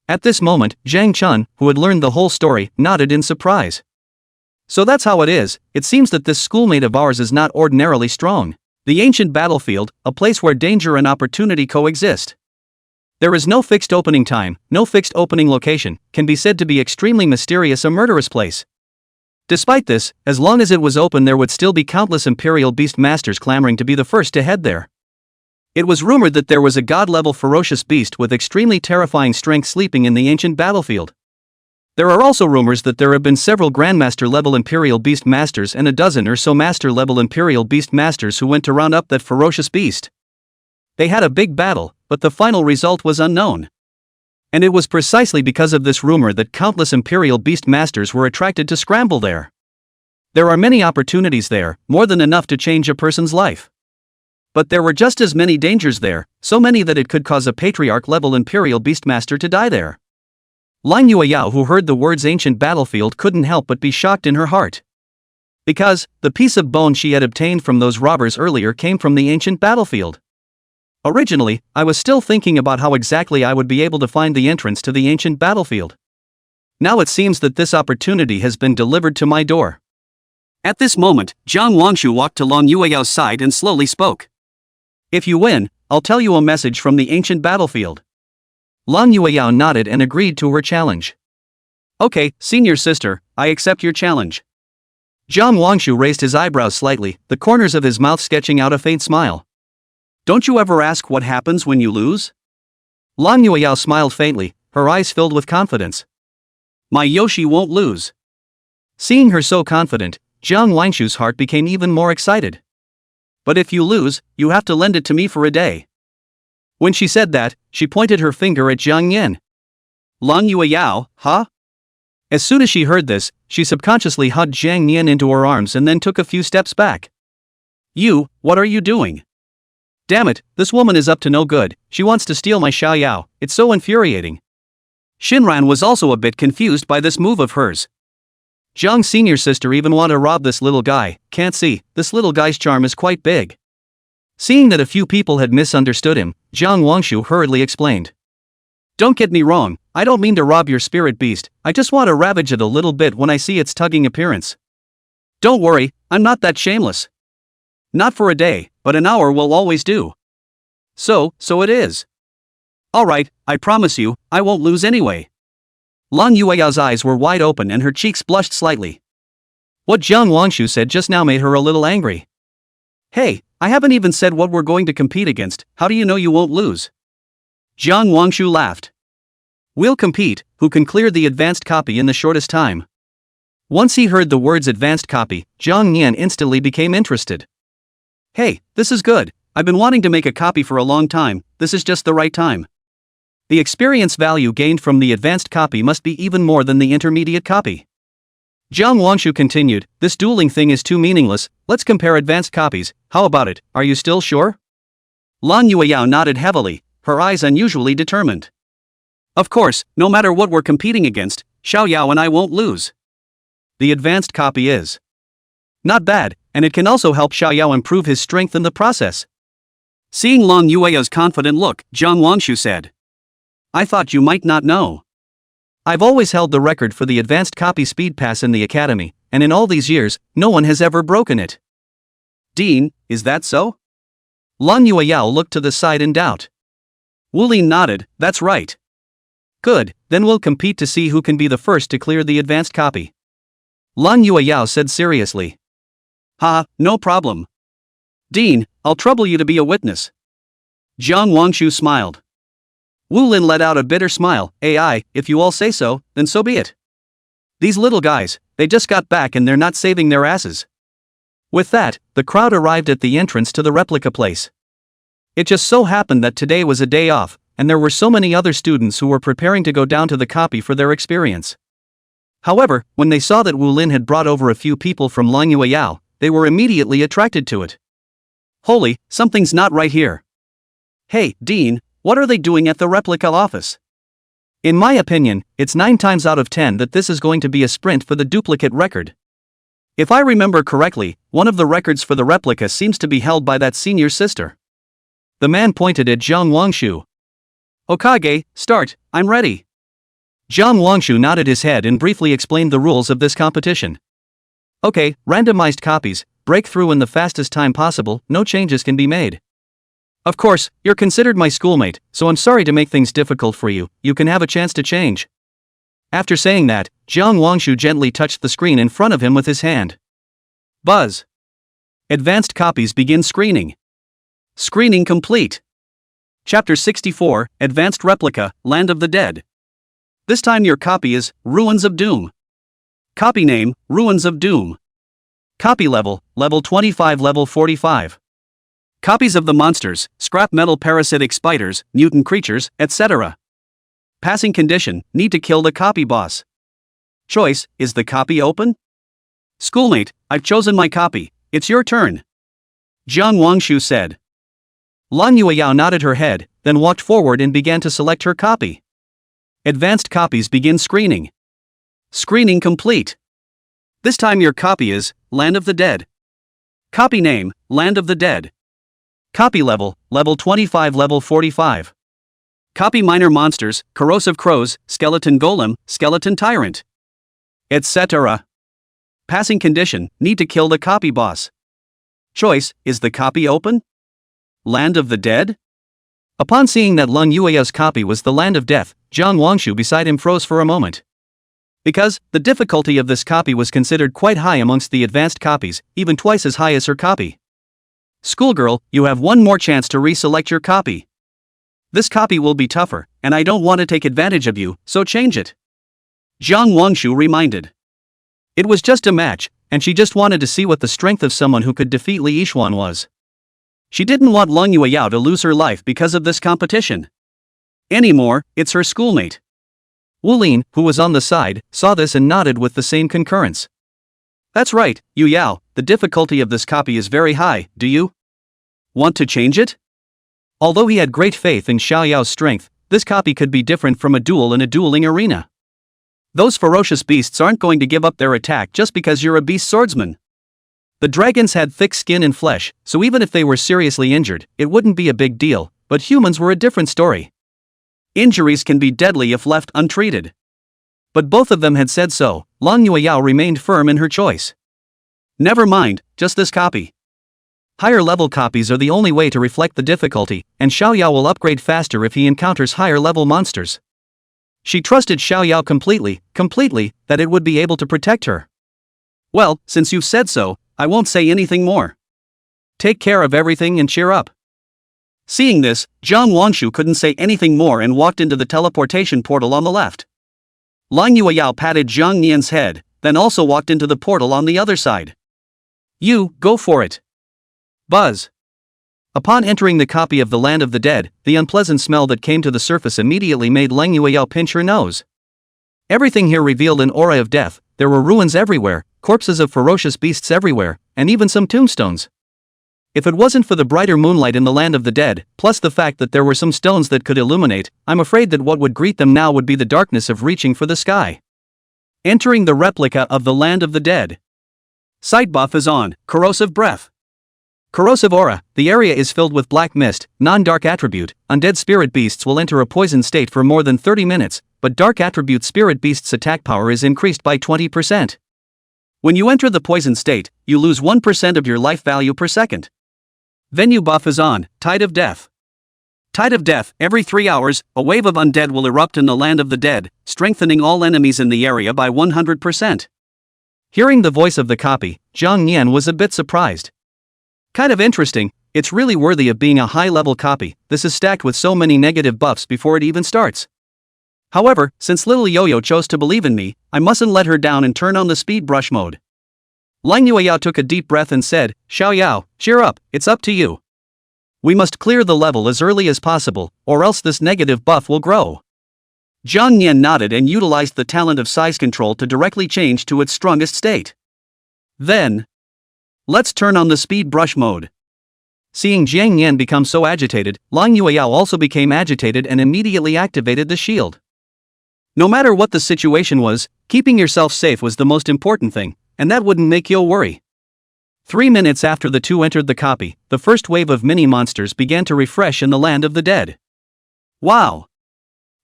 At this moment, Zhang Chun, who had learned the whole story, nodded in surprise. So that's how it is, it seems that this schoolmate of ours is not ordinarily strong. The ancient battlefield, a place where danger and opportunity coexist. There is no fixed opening time, no fixed opening location, can be said to be extremely mysterious, a murderous place. Despite this, as long as it was open there would still be countless Imperial Beast Masters clamoring to be the first to head there. It was rumored that there was a god-level ferocious beast with extremely terrifying strength sleeping in the ancient battlefield. There are also rumors that there have been several Grandmaster-level Imperial Beast Masters and a dozen or so Master-level Imperial Beast Masters who went to round up that ferocious beast. They had a big battle, but the final result was unknown. And it was precisely because of this rumor that countless Imperial Beast Masters were attracted to scramble there. There are many opportunities there, more than enough to change a person's life. But there were just as many dangers there, so many that it could cause a Patriarch-level Imperial Beastmaster to die there. Lang Yueyao, who heard the words ancient battlefield, couldn't help but be shocked in her heart. Because, the piece of bone she had obtained from those robbers earlier came from the ancient battlefield. Originally, I was still thinking about how exactly I would be able to find the entrance to the ancient battlefield. Now it seems that this opportunity has been delivered to my door. At this moment, Jiang Wangshu walked to Lang Yueyao's side and slowly spoke. If you win, I'll tell you a message from the ancient battlefield. Lang Yueyao nodded and agreed to her challenge. Okay, senior sister, I accept your challenge. Jiang Wangshu raised his eyebrows slightly, the corners of his mouth sketching out a faint smile. Don't you ever ask what happens when you lose? Lang Yueyao smiled faintly, her eyes filled with confidence. My Yoshi won't lose. Seeing her so confident, Jiang Wangshu's heart became even more excited. But if you lose, you have to lend it to me for a day. When she said that, she pointed her finger at Jang Yan. Lang Yueyao, huh? As soon as she heard this, she subconsciously hugged Jang Yan into her arms and then took a few steps back. You, what are you doing? Damn it, this woman is up to no good, she wants to steal my Xiaoyao, it's so infuriating. Shinran was also a bit confused by this move of hers. Zhang's senior sister even want to rob this little guy, can't see, this little guy's charm is quite big. Seeing that a few people had misunderstood him, Jiang Wangshu hurriedly explained. Don't get me wrong, I don't mean to rob your spirit beast, I just want to ravage it a little bit when I see its tugging appearance. Don't worry, I'm not that shameless. Not for a day, but an hour will always do. So it is. Alright, I promise you, I won't lose anyway. Lang Yueyao's eyes were wide open and her cheeks blushed slightly. What Jiang Wangshu said just now made her a little angry. Hey, I haven't even said what we're going to compete against, how do you know you won't lose? Jiang Wangshu laughed. We'll compete, who can clear the advanced copy in the shortest time. Once he heard the words advanced copy, Jang Yan instantly became interested. Hey, this is good, I've been wanting to make a copy for a long time, this is just the right time. The experience value gained from the advanced copy must be even more than the intermediate copy. Jiang Wangshu continued, this dueling thing is too meaningless, let's compare advanced copies, how about it, are you still sure? Lang Yueyao nodded heavily, her eyes unusually determined. Of course, no matter what we're competing against, Xiaoyao and I won't lose. The advanced copy is. Not bad, and it can also help Xiaoyao improve his strength in the process. Seeing Long Yueyao's confident look, Zhang Wangshu said. I thought you might not know. I've always held the record for the advanced copy speed pass in the academy, and in all these years, no one has ever broken it. Dean, is that so? Long Yueyao looked to the side in doubt. Wulin nodded, that's right. Good, then we'll compete to see who can be the first to clear the advanced copy. Long Yueyao said seriously. No problem. Dean, I'll trouble you to be a witness. Zhang Wangshu smiled. Wulin let out a bitter smile. If you all say so, then so be it. These little guys, they just got back and they're not saving their asses. With that, the crowd arrived at the entrance to the replica place. It just so happened that today was a day off, and there were so many other students who were preparing to go down to the copy for their experience. However, when they saw that Wulin had brought over a few people from Long Yueyao, they were immediately attracted to it. Holy, something's not right here. Hey, Dean, what are they doing at the replica office? In my opinion, it's 9 times out of 10 that this is going to be a sprint for the duplicate record. If I remember correctly, one of the records for the replica seems to be held by that senior sister. The man pointed at Zhang Wangshu. Okage, start, I'm ready. Zhang Wangshu nodded his head and briefly explained the rules of this competition. Okay, randomized copies, break through in the fastest time possible, no changes can be made. Of course, you're considered my schoolmate, so I'm sorry to make things difficult for you, you can have a chance to change. After saying that, Zhang Wangshu gently touched the screen in front of him with his hand. Buzz. Advanced copies begin screening. Screening complete. Chapter 64, Advanced Replica, Land of the Dead. This time your copy is Ruins of Doom. Copy name, Ruins of Doom. Copy level, level 25, level 45. Copies of the monsters, scrap metal parasitic spiders, mutant creatures, etc. Passing condition, need to kill the copy boss. Choice, is the copy open? Schoolmate, I've chosen my copy, it's your turn. Zhang Wangshu said. Long Yueyao nodded her head, then walked forward and began to select her copy. Advanced copies begin screening. Screening complete. This time your copy is Land of the Dead. Copy name, Land of the Dead. Copy level, level 25, level 45. Copy minor monsters, corrosive crows, skeleton golem, skeleton tyrant, etc. Passing condition, need to kill the copy boss. Choice, is the copy open? Land of the Dead? Upon seeing that Long Yueyao's copy was the Land of Death, Zhang Wangshu beside him froze for a moment. Because, the difficulty of this copy was considered quite high amongst the advanced copies, even twice as high as her copy. Schoolgirl, you have one more chance to reselect your copy. This copy will be tougher, and I don't want to take advantage of you, so change it. Zhang Wangshu reminded. It was just a match, and she just wanted to see what the strength of someone who could defeat Li Yixuan was. She didn't want Long Yueyao to lose her life because of this competition. Anymore, it's her schoolmate. Wulin, who was on the side, saw this and nodded with the same concurrence. That's right, Yu Yao, the difficulty of this copy is very high, do you want to change it? Although he had great faith in Xiaoyao's strength, this copy could be different from a duel in a dueling arena. Those ferocious beasts aren't going to give up their attack just because you're a beast swordsman. The dragons had thick skin and flesh, so even if they were seriously injured, it wouldn't be a big deal, but humans were a different story. Injuries can be deadly if left untreated. But both of them had said so. Long Yueyao remained firm in her choice. Never mind, just this copy. Higher level copies are the only way to reflect the difficulty, and Xiaoyao will upgrade faster if he encounters higher level monsters. She trusted Xiaoyao completely, that it would be able to protect her. Well, since you've said so, I won't say anything more. Take care of everything and cheer up. Seeing this, Zhang Wangshu couldn't say anything more and walked into the teleportation portal on the left. Long Yueyao patted Jang Yan's head, then also walked into the portal on the other side. You, go for it. Buzz. Upon entering the copy of the Land of the Dead, the unpleasant smell that came to the surface immediately made Long Yueyao pinch her nose. Everything here revealed an aura of death. There were ruins everywhere, corpses of ferocious beasts everywhere, and even some tombstones. If it wasn't for the brighter moonlight in the Land of the Dead, plus the fact that there were some stones that could illuminate, I'm afraid that what would greet them now would be the darkness of reaching for the sky. Entering the replica of the Land of the Dead. Sight buff is on, corrosive breath. Corrosive aura, the area is filled with black mist, non-dark attribute, undead spirit beasts will enter a poisoned state for more than 30 minutes, but dark attribute spirit beasts' attack power is increased by 20%. When you enter the poisoned state, you lose 1% of your life value per second. Venue buff is on, Tide of Death. Tide of Death, every 3 hours, a wave of undead will erupt in the land of the dead, strengthening all enemies in the area by 100%. Hearing the voice of the copy, Jang Yan was a bit surprised. Kind of interesting, it's really worthy of being a high-level copy, this is stacked with so many negative buffs before it even starts. However, since little Yo-Yo chose to believe in me, I mustn't let her down and turn on the speed brush mode. Lang Yueyao took a deep breath and said, Xiao Yao, cheer up, it's up to you. We must clear the level as early as possible, or else this negative buff will grow. Jang Yan nodded and utilized the talent of size control to directly change to its strongest state. Then, let's turn on the speed brush mode. Seeing Jang Yan become so agitated, Lang Yueyao also became agitated and immediately activated the shield. No matter what the situation was, keeping yourself safe was the most important thing, and that wouldn't make you worry. 3 minutes after the two entered the copy, the first wave of mini-monsters began to refresh in the land of the dead. Wow!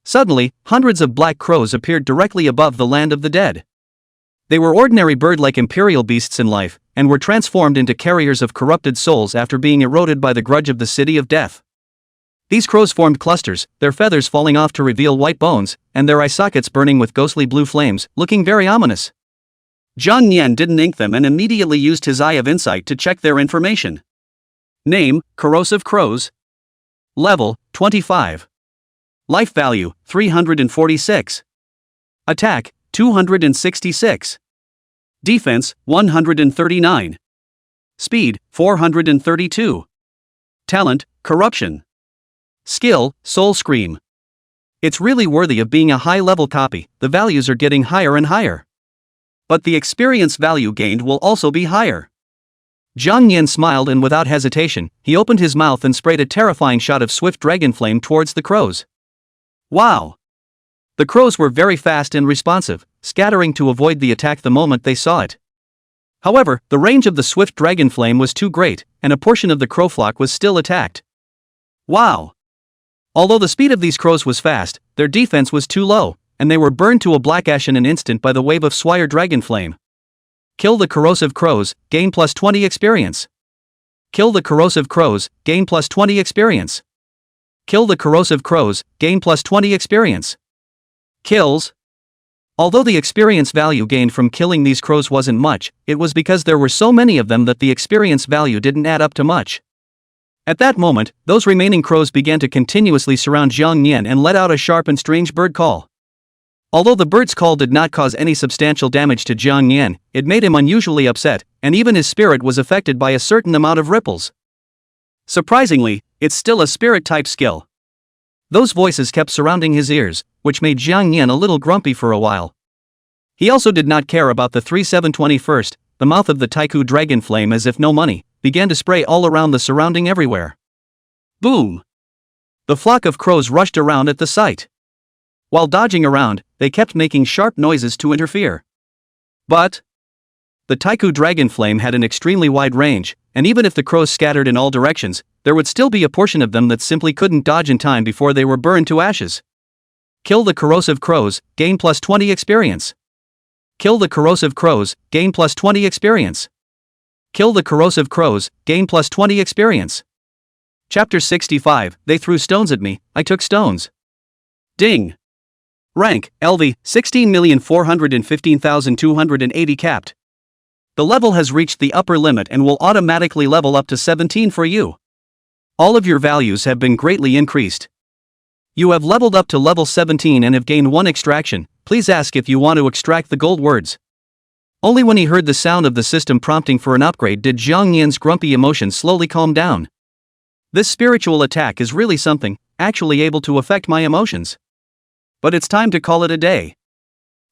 Suddenly, hundreds of black crows appeared directly above the land of the dead. They were ordinary bird-like imperial beasts in life, and were transformed into carriers of corrupted souls after being eroded by the grudge of the city of death. These crows formed clusters, their feathers falling off to reveal white bones, and their eye sockets burning with ghostly blue flames, looking very ominous. Jang Yan didn't ink them and immediately used his eye of insight to check their information. Name, Corrosive Crows. Level, 25. Life value, 346. Attack, 266. Defense, 139. Speed, 432. Talent, Corruption. Skill, Soul Scream. It's really worthy of being a high-level copy, the values are getting higher and higher. But the experience value gained will also be higher. Jang Yan smiled and without hesitation, he opened his mouth and sprayed a terrifying shot of swift dragon flame towards the crows. Wow! The crows were very fast and responsive, scattering to avoid the attack the moment they saw it. However, the range of the swift dragon flame was too great, and a portion of the crow flock was still attacked. Wow! Although the speed of these crows was fast, their defense was too low, and they were burned to a black ash in an instant by the wave of Swire Dragon Flame. Kill the corrosive crows, gain plus 20 experience. Kill the corrosive crows, gain plus 20 experience. Kill the corrosive crows, gain plus 20 experience. Kills. Although the experience value gained from killing these crows wasn't much, it was because there were so many of them that the experience value didn't add up to much. At that moment, those remaining crows began to continuously surround Jang Yan and let out a sharp and strange bird call. Although the bird's call did not cause any substantial damage to Jang Yan, it made him unusually upset, and even his spirit was affected by a certain amount of ripples. Surprisingly, it's still a spirit-type skill. Those voices kept surrounding his ears, which made Jang Yan a little grumpy for a while. He also did not care about the 3721st, the mouth of the Taiku dragon flame as if no money, began to spray all around the surrounding everywhere. Boom! The flock of crows rushed around at the sight. While dodging around, they kept making sharp noises to interfere. But the Taiku dragon flame had an extremely wide range, and even if the crows scattered in all directions, there would still be a portion of them that simply couldn't dodge in time before they were burned to ashes. Kill the corrosive crows, gain plus 20 experience. Kill the corrosive crows, gain plus 20 experience. Kill the corrosive crows, gain plus 20 experience. Chapter 65, They threw stones at me, I took stones. Ding! Rank, LV, 16,415,280 capped. The level has reached the upper limit and will automatically level up to 17 for you. All of your values have been greatly increased. You have leveled up to level 17 and have gained 1 extraction, please ask if you want to extract the gold words. Only when he heard the sound of the system prompting for an upgrade did Jang Yan's grumpy emotions slowly calm down. This spiritual attack is really something, actually able to affect my emotions. But it's time to call it a day.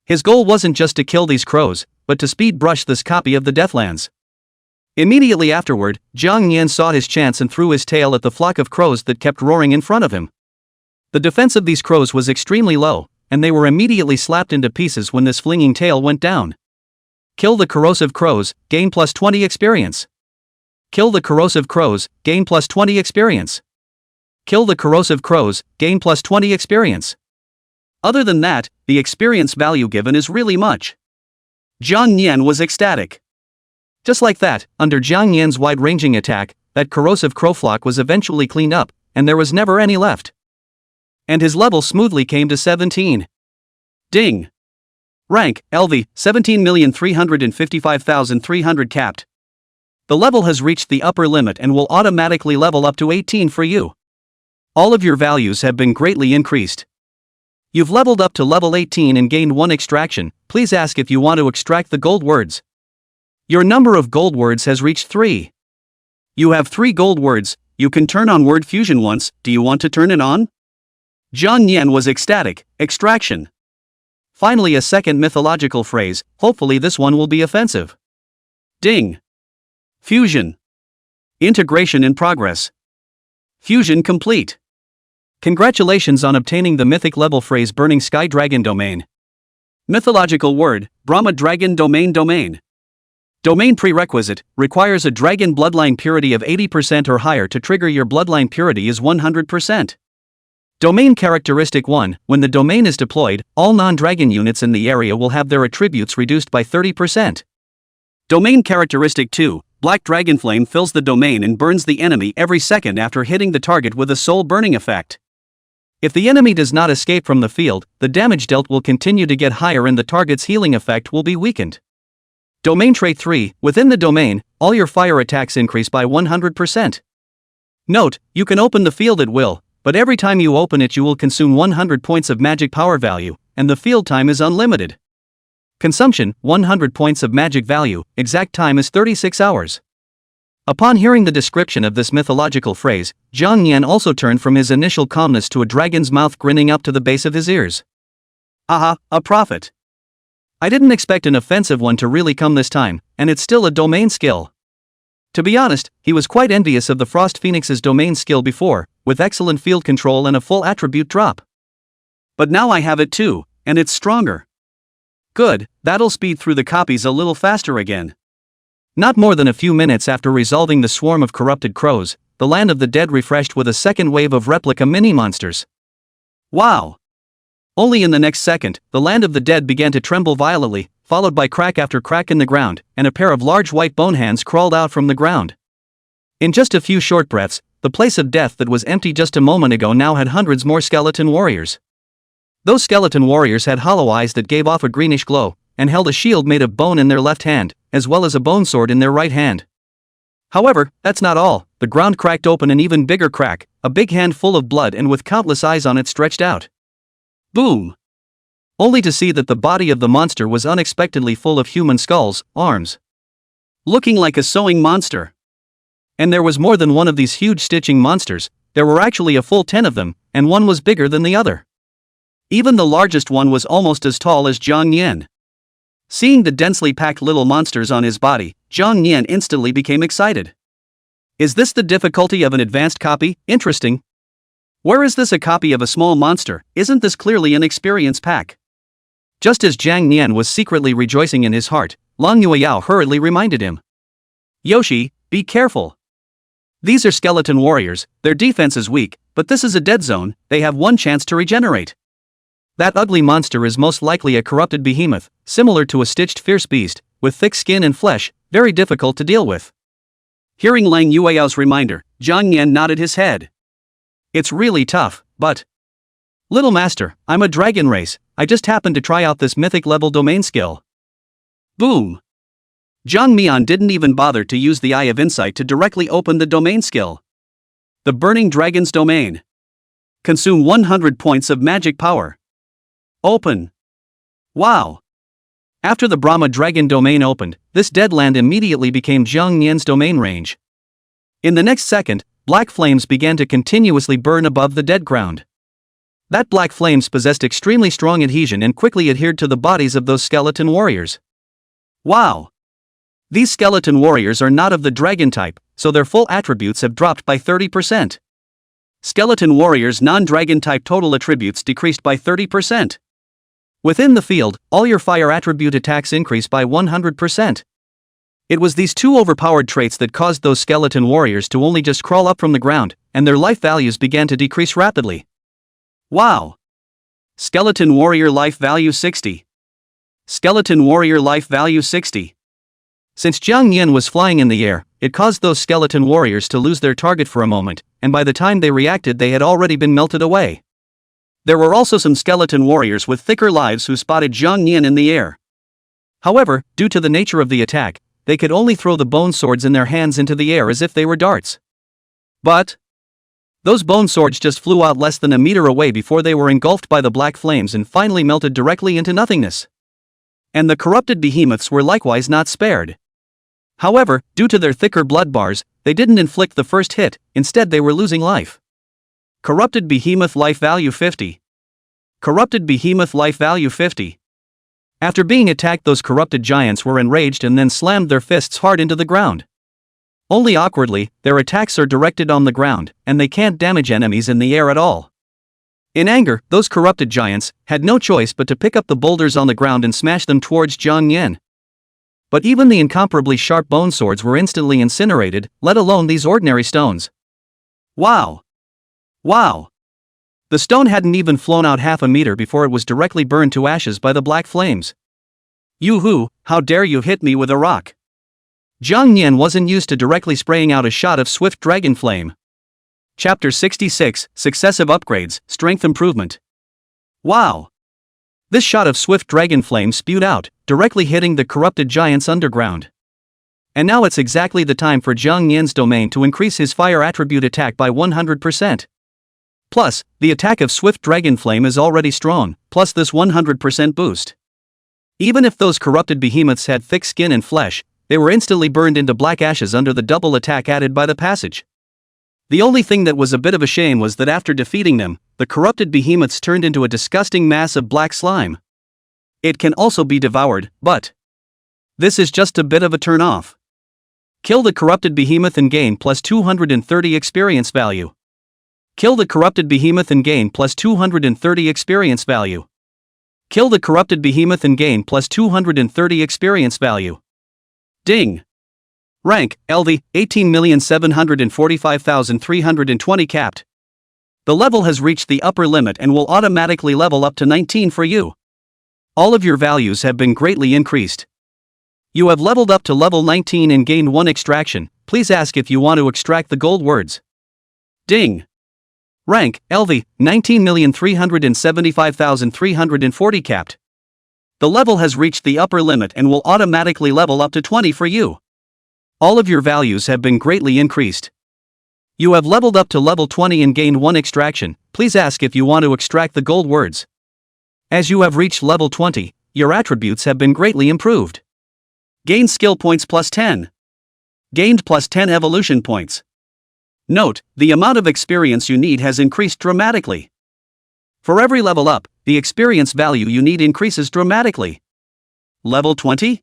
His goal wasn't just to kill these crows, but to speed brush this copy of the Deathlands. Immediately afterward, Jang Yan saw his chance and threw his tail at the flock of crows that kept roaring in front of him. The defense of these crows was extremely low, and they were immediately slapped into pieces when this flinging tail went down. Kill the corrosive crows, gain plus 20 experience. Kill the corrosive crows, gain plus 20 experience. Kill the corrosive crows, gain plus 20 experience. Other than that, the experience value given is really much. Jang Yan was ecstatic. Just like that, under Jang Yan's wide-ranging attack, that corrosive crow flock was eventually cleaned up, and there was never any left. And his level smoothly came to 17. Ding! Rank, LV, 17,355,300 capped. The level has reached the upper limit and will automatically level up to 18 for you. All of your values have been greatly increased. You've leveled up to level 18 and gained 1 extraction. Please ask if you want to extract the gold words. Your number of gold words has reached 3. You have 3 gold words. You can turn on word fusion once. Do you want to turn it on? Jang Yan was ecstatic. Extraction. Finally, a second mythological phrase. Hopefully this one will be offensive. Ding. Fusion. Integration in progress. Fusion complete. Congratulations on obtaining the mythic level phrase Burning Sky Dragon Domain. Mythological word, Brahma Dragon Domain. Domain prerequisite, requires a dragon bloodline purity of 80% or higher. To trigger your bloodline purity is 100%. Domain characteristic 1, when the domain is deployed, all non-dragon units in the area will have their attributes reduced by 30%. Domain characteristic 2, Black Dragon Flame fills the domain and burns the enemy every second after hitting the target with a soul burning effect. If the enemy does not escape from the field, the damage dealt will continue to get higher and the target's healing effect will be weakened. Domain trait 3, within the domain, all your fire attacks increase by 100%. Note, you can open the field at will, but every time you open it you will consume 100 points of magic power value, and the field time is unlimited. Consumption, 100 points of magic value, exact time is 36 hours. Upon hearing the description of this mythological phrase, Jang Yan also turned from his initial calmness to a dragon's mouth grinning up to the base of his ears. Aha, a prophet. I didn't expect an offensive one to really come this time, and it's still a domain skill. To be honest, he was quite envious of the Frost Phoenix's domain skill before, with excellent field control and a full attribute drop. But now I have it too, and it's stronger. Good, that'll speed through the copies a little faster again. Not more than a few minutes after resolving the swarm of corrupted crows, the land of the dead refreshed with a second wave of replica mini-monsters. Wow! Only in the next second, the land of the dead began to tremble violently, followed by crack after crack in the ground, and a pair of large white bone hands crawled out from the ground. In just a few short breaths, the place of death that was empty just a moment ago now had hundreds more skeleton warriors. Those skeleton warriors had hollow eyes that gave off a greenish glow, and held a shield made of bone in their left hand, as well as a bone sword in their right hand. However, that's not all. The ground cracked open an even bigger crack, a big hand full of blood and with countless eyes on it stretched out. Boom! Only to see that the body of the monster was unexpectedly full of human skulls, arms. Looking like a sewing monster. And there was more than one of these huge stitching monsters. There were actually a full 10 of them, and one was bigger than the other. Even the largest one was almost as tall as Jang Yan. Seeing the densely packed little monsters on his body, Jang Yan instantly became excited. Is this the difficulty of an advanced copy? Interesting. Where is this a copy of a small monster? Isn't this clearly an experience pack? Just as Jang Yan was secretly rejoicing in his heart, Long Yueyao hurriedly reminded him. Yoshi, be careful. These are skeleton warriors, their defense is weak, but this is a dead zone, they have one chance to regenerate. That ugly monster is most likely a corrupted behemoth, similar to a stitched fierce beast, with thick skin and flesh, very difficult to deal with. Hearing Lang Yueyao's reminder, Jang Yan nodded his head. It's really tough, but... Little master, I'm a dragon race, I just happened to try out this mythic level domain skill. Boom! Jang Mian didn't even bother to use the Eye of Insight to directly open the domain skill. The Burning Dragon's Domain. Consume 100 points of magic power. Open. Wow! After the Brahma Dragon domain opened, this dead land immediately became Jang Yan's domain range. In the next second, black flames began to continuously burn above the dead ground. That black flames possessed extremely strong adhesion and quickly adhered to the bodies of those skeleton warriors. Wow! These skeleton warriors are not of the dragon type, so their full attributes have dropped by 30%. Skeleton warriors' non-dragon type total attributes decreased by 30%. Within the field, all your fire attribute attacks increase by 100%. It was these two overpowered traits that caused those skeleton warriors to only just crawl up from the ground, and their life values began to decrease rapidly. Wow! Skeleton warrior life value 60. Skeleton warrior life value 60. Since Jang Yan was flying in the air, it caused those skeleton warriors to lose their target for a moment, and by the time they reacted they had already been melted away. There were also some skeleton warriors with thicker lives who spotted Jang Yan in the air. However, due to the nature of the attack, they could only throw the bone swords in their hands into the air as if they were darts. But those bone swords just flew out less than a meter away before they were engulfed by the black flames and finally melted directly into nothingness. And the corrupted behemoths were likewise not spared. However, due to their thicker blood bars, they didn't inflict the first hit, instead they were losing life. Corrupted behemoth life value 50. Corrupted behemoth life value 50. After being attacked, those corrupted giants were enraged and then slammed their fists hard into the ground. Only awkwardly, their attacks are directed on the ground, and they can't damage enemies in the air at all. In anger, those corrupted giants had no choice but to pick up the boulders on the ground and smash them towards Jang Yan. But even the incomparably sharp bone swords were instantly incinerated, let alone these ordinary stones. Wow! Wow! The stone hadn't even flown out half a meter before it was directly burned to ashes by the black flames. Yoo-hoo, how dare you hit me with a rock! Jang Yan wasn't used to directly spraying out a shot of swift dragon flame. Chapter 66, Successive Upgrades, Strength Improvement. Wow! This shot of swift dragon flame spewed out, directly hitting the corrupted giants underground. And now it's exactly the time for Jang Yan's domain to increase his fire attribute attack by 100%. Plus, the attack of Swift Dragon Flame is already strong, plus this 100% boost. Even if those corrupted behemoths had thick skin and flesh, they were instantly burned into black ashes under the double attack added by the passage. The only thing that was a bit of a shame was that after defeating them, the corrupted behemoths turned into a disgusting mass of black slime. It can also be devoured, but this is just a bit of a turn-off. Kill the corrupted behemoth and gain plus 230 experience value. Kill the corrupted behemoth and gain plus 230 experience value. Kill the corrupted behemoth and gain plus 230 experience value. Ding! Rank, LV, 18,745,320 capped. The level has reached the upper limit and will automatically level up to 19 for you. All of your values have been greatly increased. You have leveled up to level 19 and gained 1 extraction. Please ask if you want to extract the gold words. Ding! Rank, LV, 19,375,340 capped. The level has reached the upper limit and will automatically level up to 20 for you. All of your values have been greatly increased. You have leveled up to level 20 and gained 1 extraction. Please ask if you want to extract the gold words. As you have reached level 20, your attributes have been greatly improved. Gain skill points plus 10. Gained plus 10 evolution points. Note, the amount of experience you need has increased dramatically. For every level up, the experience value you need increases dramatically. Level 20?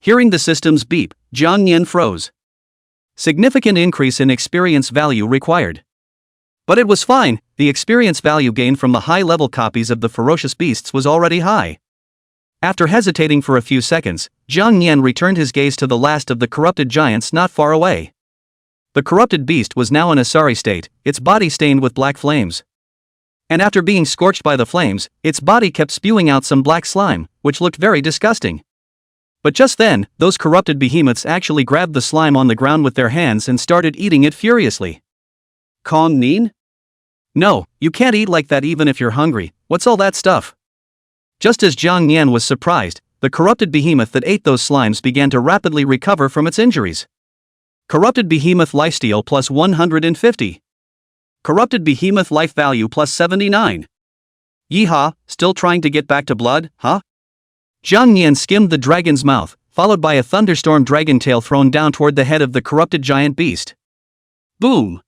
Hearing the system's beep, Jang Yan froze. Significant increase in experience value required. But it was fine, the experience value gained from the high-level copies of the ferocious beasts was already high. After hesitating for a few seconds, Jang Yan returned his gaze to the last of the corrupted giants not far away. The corrupted beast was now in a sorry state, its body stained with black flames. And after being scorched by the flames, its body kept spewing out some black slime, which looked very disgusting. But just then, those corrupted behemoths actually grabbed the slime on the ground with their hands and started eating it furiously. Kong Nin? No, you can't eat like that even if you're hungry, what's all that stuff? Just as Jang Yan was surprised, the corrupted behemoth that ate those slimes began to rapidly recover from its injuries. Corrupted behemoth lifesteal plus 150. Corrupted behemoth life value plus 79. Yeehaw, still trying to get back to blood, huh? Jang Yan skimmed the dragon's mouth, followed by a thunderstorm dragon tail thrown down toward the head of the corrupted giant beast. Boom!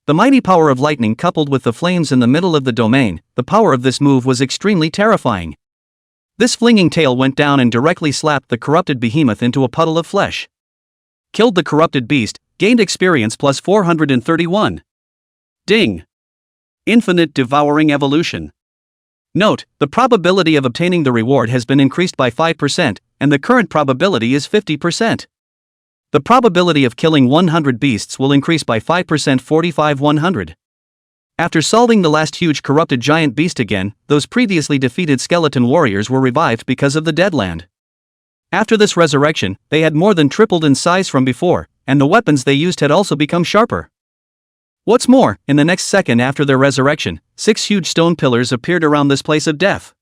The mighty power of lightning coupled with the flames in the middle of the domain, the power of this move was extremely terrifying. This flinging tail went down and directly slapped the corrupted behemoth into a puddle of flesh. Killed the corrupted beast, gained experience plus 431. Ding! Infinite devouring evolution. Note, the probability of obtaining the reward has been increased by 5%, and the current probability is 50%. The probability of killing 100 beasts will increase by 5% 45-100. After solving the last huge corrupted giant beast again, those previously defeated skeleton warriors were revived because of the Deadland. After this resurrection, they had more than tripled in size from before, and the weapons they used had also become sharper. What's more, in the next second after their resurrection, 6 huge stone pillars appeared around this place of death.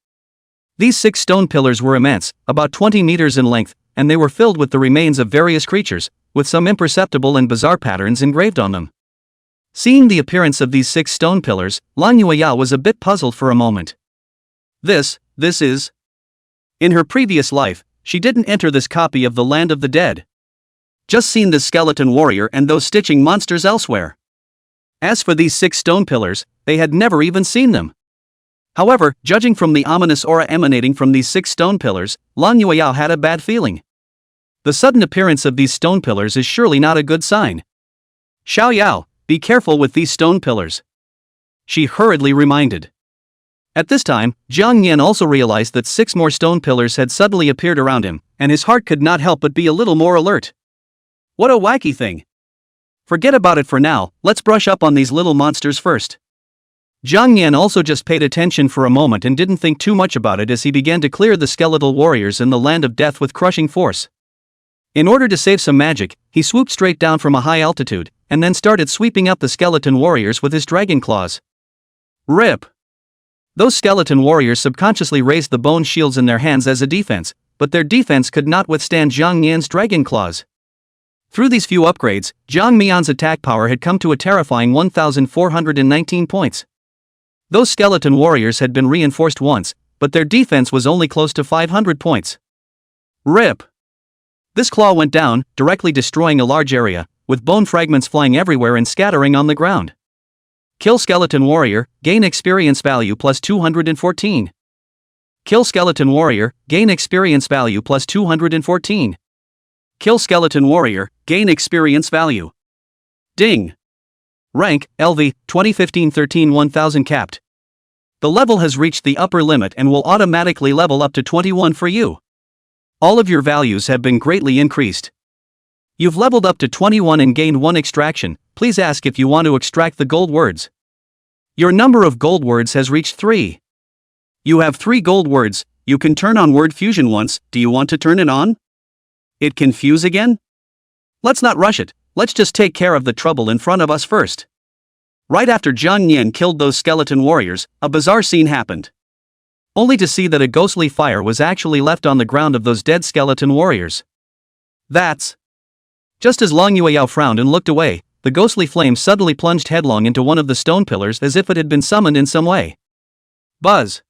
These 6 stone pillars were immense, about 20 meters in length, and they were filled with the remains of various creatures, with some imperceptible and bizarre patterns engraved on them. Seeing the appearance of these 6 stone pillars, Manhwa was a bit puzzled for a moment. This is... In her previous life, she didn't enter this copy of the Land of the Dead. Just seen this skeleton warrior and those stitching monsters elsewhere. As for these 6 stone pillars, they had never even seen them. However, judging from the ominous aura emanating from these 6 stone pillars, Manhwa had a bad feeling. The sudden appearance of these stone pillars is surely not a good sign. Xiao Yao, be careful with these stone pillars, she hurriedly reminded. At this time, Jang Yan also realized that 6 more stone pillars had suddenly appeared around him, and his heart could not help but be a little more alert. What a wacky thing. Forget about it for now, let's brush up on these little monsters first. Jang Yan also just paid attention for a moment and didn't think too much about it as he began to clear the skeletal warriors in the Land of Death with crushing force. In order to save some magic, he swooped straight down from a high altitude, and then started sweeping up the skeleton warriors with his dragon claws. Rip! Those skeleton warriors subconsciously raised the bone shields in their hands as a defense, but their defense could not withstand Jang Yan's dragon claws. Through these few upgrades, Jang Yan's attack power had come to a terrifying 1,419 points. Those skeleton warriors had been reinforced once, but their defense was only close to 500 points. Rip! This claw went down, directly destroying a large area, with bone fragments flying everywhere and scattering on the ground. Kill skeleton warrior, gain experience value plus 214. Kill skeleton warrior, gain experience value plus 214. Kill skeleton warrior, gain experience value. Ding! Rank, LV, 2015-13 1000 capped. The level has reached the upper limit and will automatically level up to 21 for you. All of your values have been greatly increased. You've leveled up to 21 and gained 1 extraction, please ask if you want to extract the gold words. Your number of gold words has reached 3. You have 3 gold words, you can turn on word fusion once, do you want to turn it on? It can fuse again? Let's not rush it, let's just take care of the trouble in front of us first. Right after Jang Yan killed those skeleton warriors, a bizarre scene happened. Only to see that a ghostly fire was actually left on the ground of those dead skeleton warriors. That's... Just as Manhwa frowned and looked away, the ghostly flame suddenly plunged headlong into one of the stone pillars as if it had been summoned in some way. Buzz!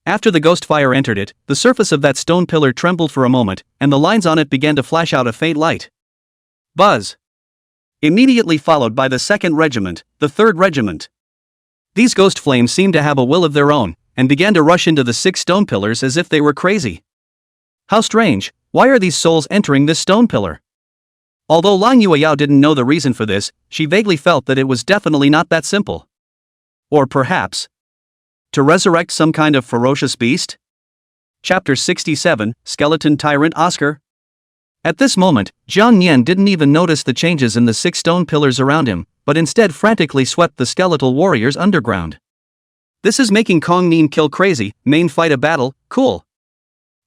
After the ghost fire entered it, the surface of that stone pillar trembled for a moment, and the lines on it began to flash out a faint light. Buzz! Immediately followed by the 2nd Regiment, the 3rd Regiment. These ghost flames seemed to have a will of their own, and began to rush into the 6 stone pillars as if they were crazy. How strange, why are these souls entering this stone pillar? Although Manhwa didn't know the reason for this, she vaguely felt that it was definitely not that simple. Or perhaps, to resurrect some kind of ferocious beast? Chapter 67, Skeleton Tyrant Oscar. At this moment, Jang Yan didn't even notice the changes in the 6 stone pillars around him, but instead frantically swept the skeletal warriors underground. This is making Kong Nin kill crazy, main fight a battle, cool.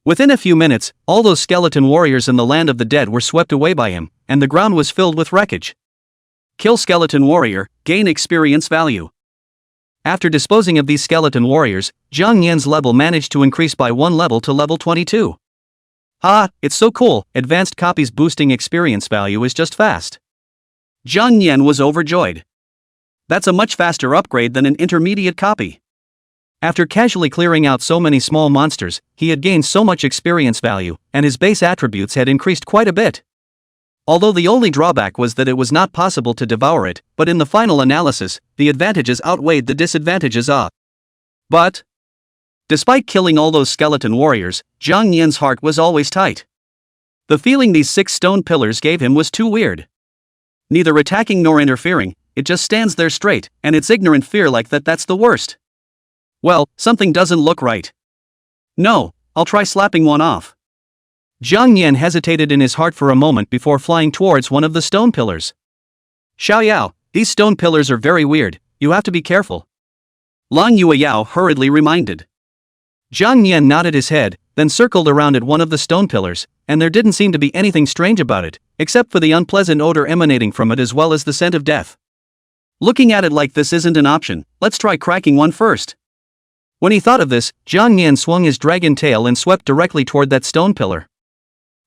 Within a few minutes, all those skeleton warriors in the Land of the Dead were swept away by him, and the ground was filled with wreckage. Kill skeleton warrior, gain experience value. After disposing of these skeleton warriors, Jang Yan's level managed to increase by 1 level to level 22. Ah, it's so cool, advanced copies boosting experience value is just fast. Jang Yan was overjoyed. That's a much faster upgrade than an intermediate copy. After casually clearing out so many small monsters, he had gained so much experience value, and his base attributes had increased quite a bit. Although the only drawback was that it was not possible to devour it, but in the final analysis, the advantages outweighed the disadvantages. But, despite killing all those skeleton warriors, Jang Yan's heart was always tight. The feeling these 6 stone pillars gave him was too weird. Neither attacking nor interfering, it just stands there straight, and its ignorant fear like that's the worst. Well, something doesn't look right. No, I'll try slapping one off. Jang Yan hesitated in his heart for a moment before flying towards one of the stone pillars. Xiao Yao, these stone pillars are very weird, you have to be careful. Lang Yueyao hurriedly reminded. Jang Yan nodded his head, then circled around at one of the stone pillars, and there didn't seem to be anything strange about it, except for the unpleasant odor emanating from it as well as the scent of death. Looking at it like this isn't an option, let's try cracking one first. When he thought of this, Jang Yan swung his dragon tail and swept directly toward that stone pillar.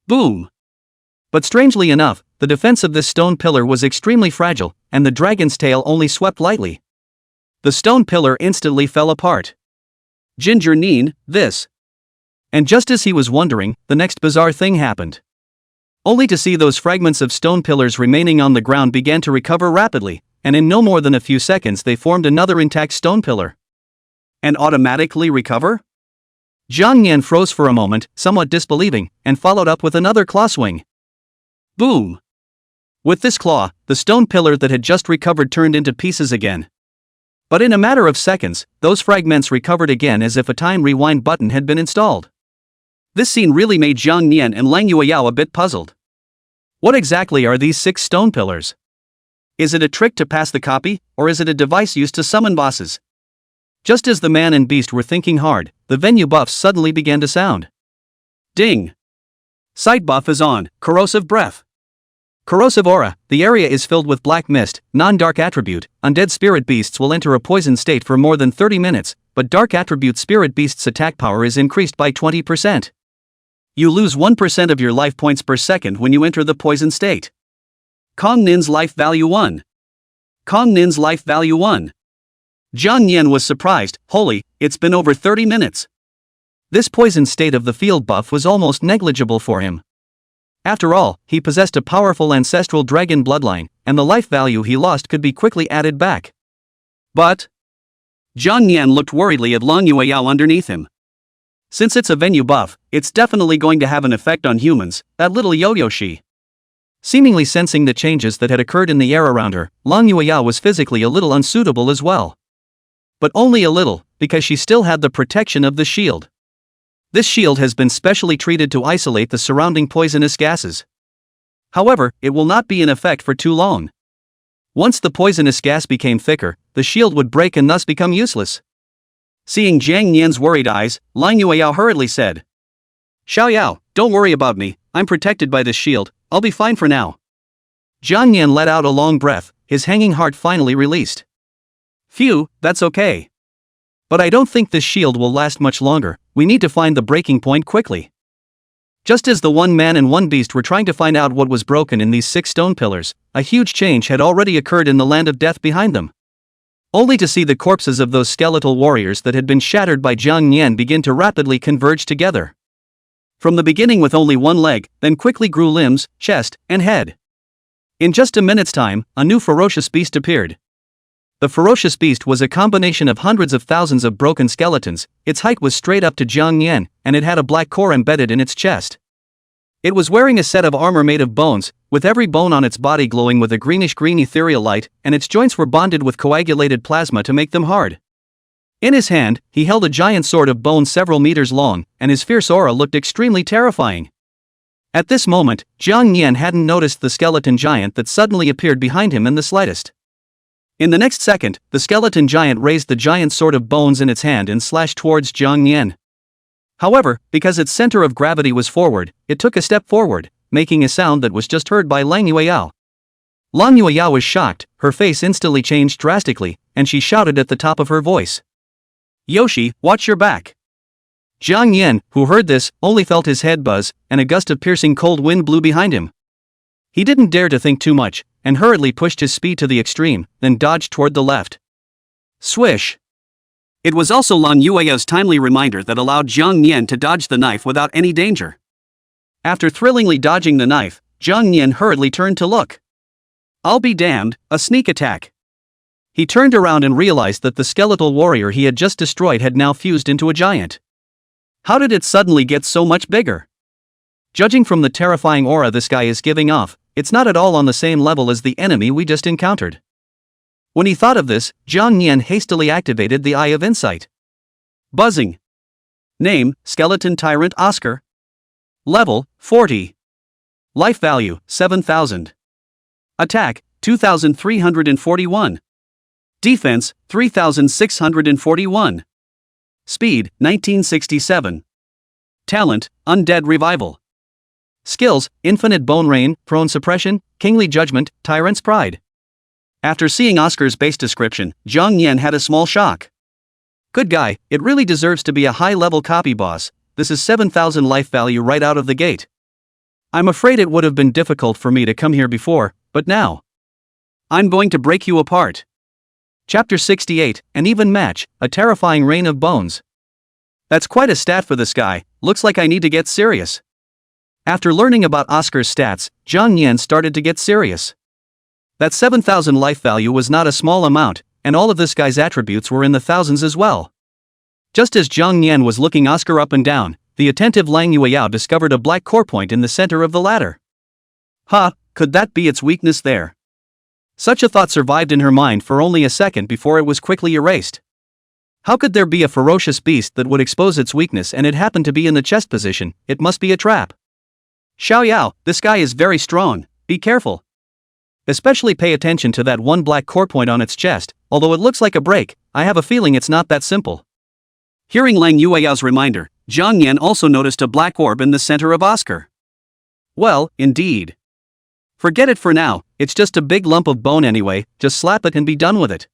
Boom! But strangely enough, the defense of this stone pillar was extremely fragile, and the dragon's tail only swept lightly. The stone pillar instantly fell apart. Ginger Neen, this. And just as he was wondering, the next bizarre thing happened. Only to see those fragments of stone pillars remaining on the ground began to recover rapidly, and in no more than a few seconds they formed another intact stone pillar. And automatically recover? Jang Yan froze for a moment, somewhat disbelieving, and followed up with another claw swing. Boom! With this claw, the stone pillar that had just recovered turned into pieces again. But in a matter of seconds, those fragments recovered again as if a time rewind button had been installed. This scene really made Jang Yan and Lang Yueyao a bit puzzled. What exactly are these 6 stone pillars? Is it a trick to pass the copy, or is it a device used to summon bosses? Just as the man and beast were thinking hard, the venue buffs suddenly began to sound. Ding! Sight buff is on, corrosive breath. Corrosive aura, the area is filled with black mist, non-dark attribute, undead spirit beasts will enter a poisoned state for more than 30 minutes, but dark attribute spirit beasts' attack power is increased by 20%. You lose 1% of your life points per second when you enter the poison state. Kong Nin's life value 1. Kong Nin's life value 1. Jang Yan was surprised, holy, it's been over 30 minutes. This poison state of the field buff was almost negligible for him. After all, he possessed a powerful ancestral dragon bloodline, and the life value he lost could be quickly added back. But Jang Yan looked worriedly at Lang Yueyao underneath him. Since it's a venue buff, it's definitely going to have an effect on humans, that little yo-yo-shi. Seemingly sensing the changes that had occurred in the air around her, Lang Yueyao was physically a little unsuitable as well. But only a little, because she still had the protection of the shield. This shield has been specially treated to isolate the surrounding poisonous gases. However, it will not be in effect for too long. Once the poisonous gas became thicker, the shield would break and thus become useless. Seeing Jang Yan's worried eyes, Lang Yueyao hurriedly said, Xiao Yao, don't worry about me, I'm protected by this shield, I'll be fine for now. Jang Yan let out a long breath, his hanging heart finally released. Phew, that's okay. But I don't think this shield will last much longer, we need to find the breaking point quickly. Just as the one man and one beast were trying to find out what was broken in these 6 stone pillars, a huge change had already occurred in the land of death behind them. Only to see the corpses of those skeletal warriors that had been shattered by Jang Yan begin to rapidly converge together. From the beginning with only one leg, then quickly grew limbs, chest, and head. In just a minute's time, a new ferocious beast appeared. The ferocious beast was a combination of hundreds of thousands of broken skeletons, its height was straight up to Jang Yan, and it had a black core embedded in its chest. It was wearing a set of armor made of bones, with every bone on its body glowing with a greenish-green ethereal light, and its joints were bonded with coagulated plasma to make them hard. In his hand, he held a giant sword of bone several meters long, and his fierce aura looked extremely terrifying. At this moment, Jang Yan hadn't noticed the skeleton giant that suddenly appeared behind him in the slightest. In the next second, the skeleton giant raised the giant sword of bones in its hand and slashed towards Jang Yan. However, because its center of gravity was forward, it took a step forward, making a sound that was just heard by Lang Yueyao. Lang Yueyao was shocked, her face instantly changed drastically, and she shouted at the top of her voice. Yoshi, watch your back. Jang Yan, who heard this, only felt his head buzz, and a gust of piercing cold wind blew behind him. He didn't dare to think too much, and hurriedly pushed his speed to the extreme, then dodged toward the left. Swish! It was also Lang Yueyao's timely reminder that allowed Jang Yan to dodge the knife without any danger. After thrillingly dodging the knife, Jang Yan hurriedly turned to look. I'll be damned, a sneak attack. He turned around and realized that the skeletal warrior he had just destroyed had now fused into a giant. How did it suddenly get so much bigger? Judging from the terrifying aura this guy is giving off, it's not at all on the same level as the enemy we just encountered. When he thought of this, Jang Yan hastily activated the Eye of Insight. Buzzing. Name, Skeleton Tyrant Oscar. Level, 40. Life value, 7,000. Attack, 2,341. Defense, 3,641. Speed, 1967. Talent, Undead Revival. Skills, Infinite Bone Rain, Prone Suppression, Kingly Judgment, Tyrant's Pride. After seeing Oscar's base description, Jang Yan had a small shock. Good guy, it really deserves to be a high-level copy boss. This is 7,000 life value right out of the gate. I'm afraid it would have been difficult for me to come here before, but now I'm going to break you apart. Chapter 68, An Even Match, A Terrifying Rain of Bones. That's quite a stat for this guy, looks like I need to get serious. After learning about Oscar's stats, Jang Yan started to get serious. That 7,000 life value was not a small amount, and all of this guy's attributes were in the thousands as well. Just as Jang Yan was looking Oscar up and down, the attentive Lang Yueyao discovered a black core point in the center of the ladder. Could that be its weakness there? Such a thought survived in her mind for only a second before it was quickly erased. How could there be a ferocious beast that would expose its weakness and it happened to be in the chest position? It must be a trap. Xiaoyao, this guy is very strong, be careful. Especially pay attention to that one black core point on its chest, although it looks like a break, I have a feeling it's not that simple. Hearing Lang Yueyao's reminder, Jang Yan also noticed a black orb in the center of Oscar. Well, indeed. Forget it for now, it's just a big lump of bone anyway, just slap it and be done with it.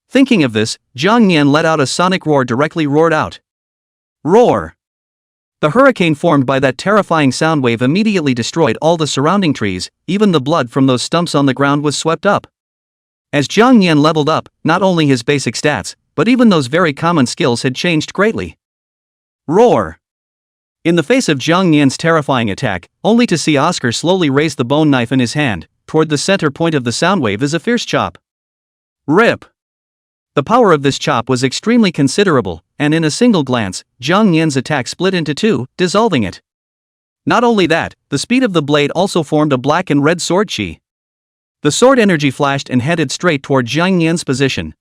Thinking of this, Jang Yan let out a sonic roar directly roared out. Roar! The hurricane formed by that terrifying sound wave immediately destroyed all the surrounding trees, even the blood from those stumps on the ground was swept up. As Jang Yan leveled up, not only his basic stats, but even those very common skills had changed greatly. Roar! In the face of Jang Yan's terrifying attack, only to see Oscar slowly raise the bone knife in his hand, toward the center point of the sound wave is a fierce chop. Rip! The power of this chop was extremely considerable, and in a single glance, Jang Yan's attack split into two, dissolving it. Not only that, the speed of the blade also formed a black and red sword chi. The sword energy flashed and headed straight toward Jang Yan's position.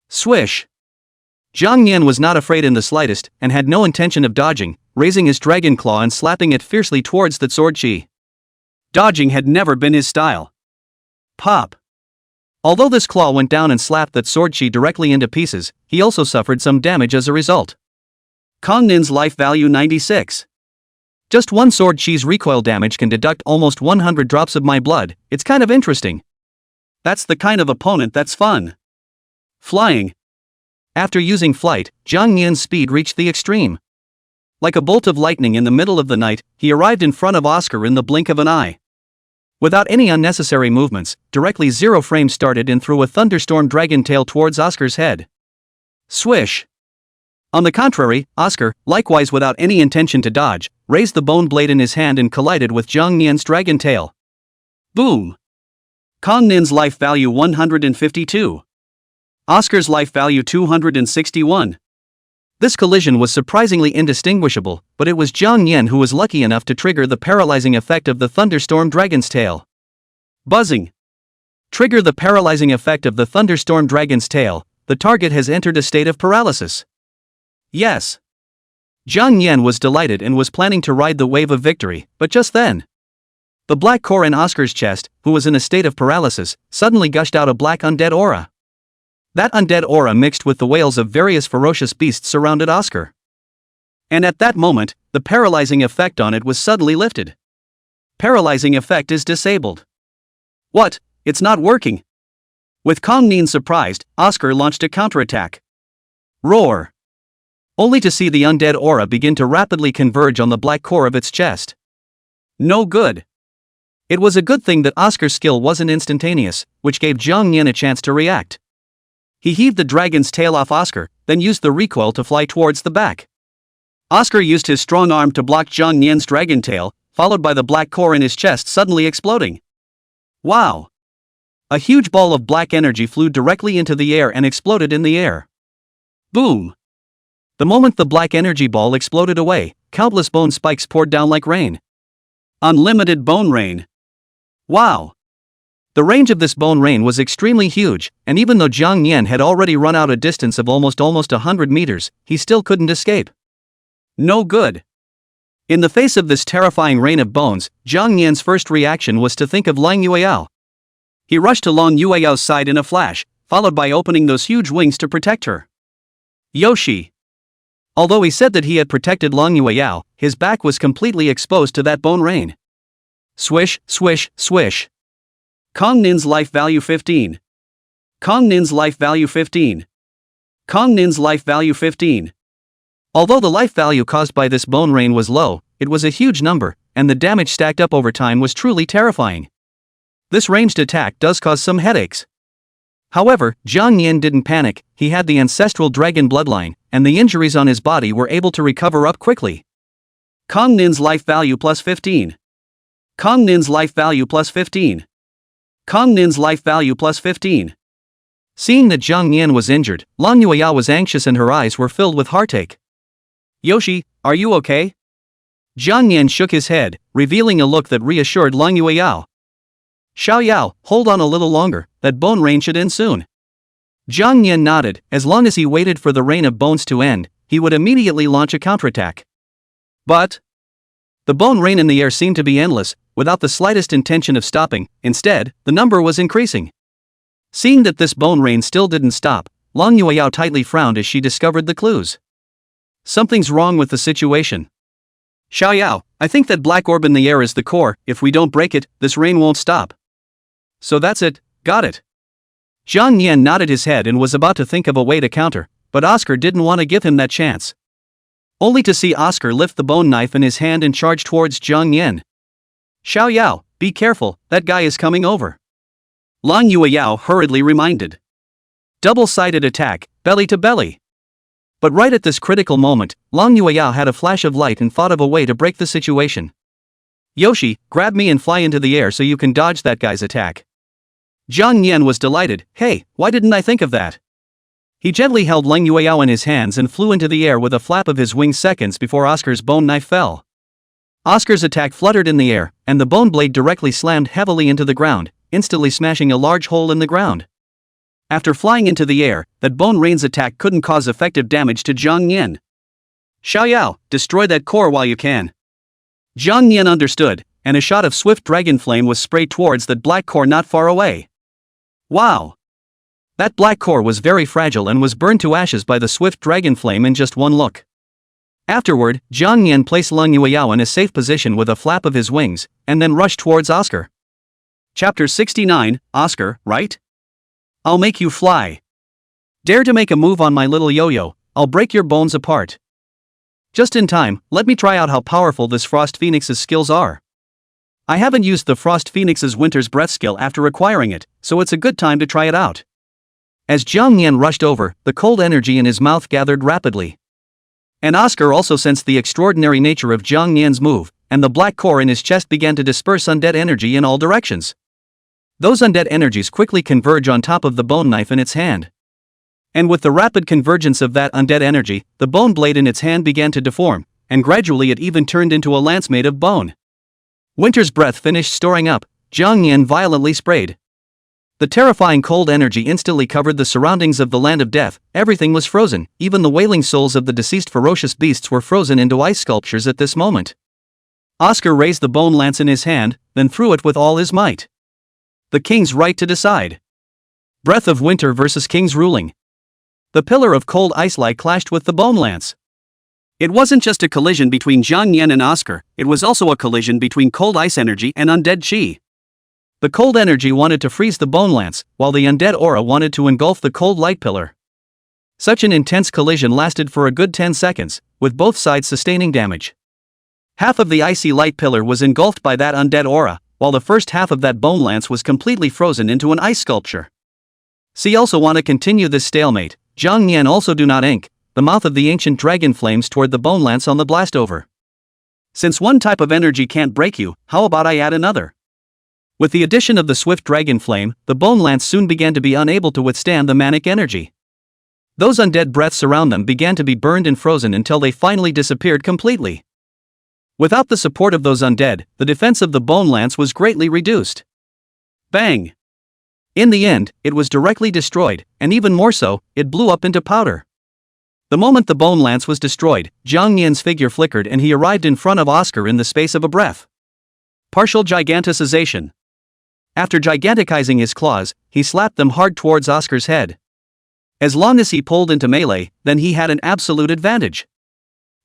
Swish! Jang Yan was not afraid in the slightest, and had no intention of dodging, raising his dragon claw and slapping it fiercely towards that sword chi. Dodging had never been his style. Pop! Although this claw went down and slapped that sword chi directly into pieces, he also suffered some damage as a result. Kongnin's life value 96. Just one sword chi's recoil damage can deduct almost 100 drops of my blood, it's kind of interesting. That's the kind of opponent that's fun. Flying. After using flight, Jang Yan's speed reached the extreme. Like a bolt of lightning in the middle of the night, he arrived in front of Oscar in the blink of an eye. Without any unnecessary movements, directly 0 frames started and threw a thunderstorm dragon tail towards Oscar's head. Swish! On the contrary, Oscar, likewise without any intention to dodge, raised the bone blade in his hand and collided with Jang Yan's dragon tail. Boom! Kongnin's life value 152. Oscar's life value 261. This collision was surprisingly indistinguishable, but it was Jang Yan who was lucky enough to trigger the paralyzing effect of the thunderstorm dragon's tail. Buzzing. Trigger the paralyzing effect of the thunderstorm dragon's tail, the target has entered a state of paralysis. Yes. Jang Yan was delighted and was planning to ride the wave of victory, but just then, the black core in Oscar's chest, who was in a state of paralysis, suddenly gushed out a black undead aura. That undead aura mixed with the wails of various ferocious beasts surrounded Oscar. And at that moment, the paralyzing effect on it was suddenly lifted. Paralyzing effect is disabled. What? It's not working. With Kongnin surprised, Oscar launched a counterattack. Roar! Only to see the undead aura begin to rapidly converge on the black core of its chest. No good. It was a good thing that Oscar's skill wasn't instantaneous, which gave Jang Yan a chance to react. He heaved the dragon's tail off Oscar, then used the recoil to fly towards the back. Oscar used his strong arm to block Jang Yan's dragon tail, followed by the black core in his chest suddenly exploding. Wow! A huge ball of black energy flew directly into the air and exploded in the air. Boom! The moment the black energy ball exploded away, countless bone spikes poured down like rain. Unlimited bone rain. Wow! The range of this bone rain was extremely huge, and even though Jang Yan had already run out a distance of almost 100 meters, he still couldn't escape. No good. In the face of this terrifying rain of bones, Jang Yan's first reaction was to think of Lang Yueyao. He rushed to Lang Yueyao's side in a flash, followed by opening those huge wings to protect her. Yoshi. Although he said that he had protected Lang Yueyao, his back was completely exposed to that bone rain. Swish, swish, swish. Kong Nin's life value 15. Kong Nin's life value 15. Kong Nin's life value 15. Although the life value caused by this bone rain was low, it was a huge number, and the damage stacked up over time was truly terrifying. This ranged attack does cause some headaches. However, Jang Yan didn't panic. He had the ancestral dragon bloodline, and the injuries on his body were able to recover up quickly. Kong Nin's life value plus 15. Kong Nin's life value plus 15. Kong Nin's life value plus 15. Seeing that Jang Yan was injured, Lang Yueyao was anxious and her eyes were filled with heartache. Yoshi, are you okay? Jang Yan shook his head, revealing a look that reassured Lang Yueyao. Xiao Yao, hold on a little longer, that bone rain should end soon. Jang Yan nodded. As long as he waited for the rain of bones to end, he would immediately launch a counterattack. But the bone rain in the air seemed to be endless, without the slightest intention of stopping. Instead, the number was increasing. Seeing that this bone rain still didn't stop, Lang Yueyao tightly frowned as she discovered the clues. Something's wrong with the situation. Xiao Yao, I think that black orb in the air is the core. If we don't break it, this rain won't stop. So that's it, got it. Jang Yan nodded his head and was about to think of a way to counter, but Oscar didn't want to give him that chance. Only to see Oscar lift the bone knife in his hand and charge towards Jang Yan. Xiao Yao, be careful, that guy is coming over. Lang Yueyao hurriedly reminded. Double-sided attack, belly to belly. But right at this critical moment, Lang Yueyao had a flash of light and thought of a way to break the situation. Yoshi, grab me and fly into the air so you can dodge that guy's attack. Jang Yan was delighted. Hey, why didn't I think of that? He gently held Lang Yueyao in his hands and flew into the air with a flap of his wings seconds before Oscar's bone knife fell. Oscar's attack fluttered in the air, and the bone blade directly slammed heavily into the ground, instantly smashing a large hole in the ground. After flying into the air, that bone rain's attack couldn't cause effective damage to Jang Yan. Xiao Yao, destroy that core while you can. Jang Yan understood, and a shot of swift dragon flame was sprayed towards that black core not far away. Wow! That black core was very fragile and was burned to ashes by the swift dragon flame in just one look. Afterward, Jang Yan placed Lang Yueyao in a safe position with a flap of his wings, and then rushed towards Oscar. Chapter 69, Oscar, right? I'll make you fly. Dare to make a move on my little yo-yo, I'll break your bones apart. Just in time, let me try out how powerful this Frost Phoenix's skills are. I haven't used the Frost Phoenix's Winter's Breath skill after acquiring it, so it's a good time to try it out. As Jang Yan rushed over, the cold energy in his mouth gathered rapidly. And Oscar also sensed the extraordinary nature of Jang Yan's move, and the black core in his chest began to disperse undead energy in all directions. Those undead energies quickly converge on top of the bone knife in its hand. And with the rapid convergence of that undead energy, the bone blade in its hand began to deform, and gradually it even turned into a lance made of bone. Winter's Breath finished storing up, Jang Yan violently sprayed. The terrifying cold energy instantly covered the surroundings of the land of death. Everything was frozen, even the wailing souls of the deceased ferocious beasts were frozen into ice sculptures at this moment. Oscar raised the bone lance in his hand, then threw it with all his might. The king's right to decide. Breath of Winter versus King's ruling. The pillar of cold ice light clashed with the bone lance. It wasn't just a collision between Jang Yan and Oscar, it was also a collision between cold ice energy and undead chi. The cold energy wanted to freeze the bone lance, while the undead aura wanted to engulf the cold light pillar. Such an intense collision lasted for a good 10 seconds, with both sides sustaining damage. Half of the icy light pillar was engulfed by that undead aura, while the first half of that bone lance was completely frozen into an ice sculpture. See also want to continue this stalemate, Jang Yan also do not ink, the mouth of the ancient dragon flames toward the bone lance on the blast over. Since one type of energy can't break you, how about I add another? With the addition of the swift dragon flame, the bone lance soon began to be unable to withstand the manic energy. Those undead breaths around them began to be burned and frozen until they finally disappeared completely. Without the support of those undead, the defense of the bone lance was greatly reduced. Bang! In the end, it was directly destroyed, and even more so, it blew up into powder. The moment the bone lance was destroyed, Jang Yan's figure flickered and he arrived in front of Oscar in the space of a breath. Partial giganticization. After giganticizing his claws, he slapped them hard towards Oscar's head. As long as he pulled into melee, then he had an absolute advantage.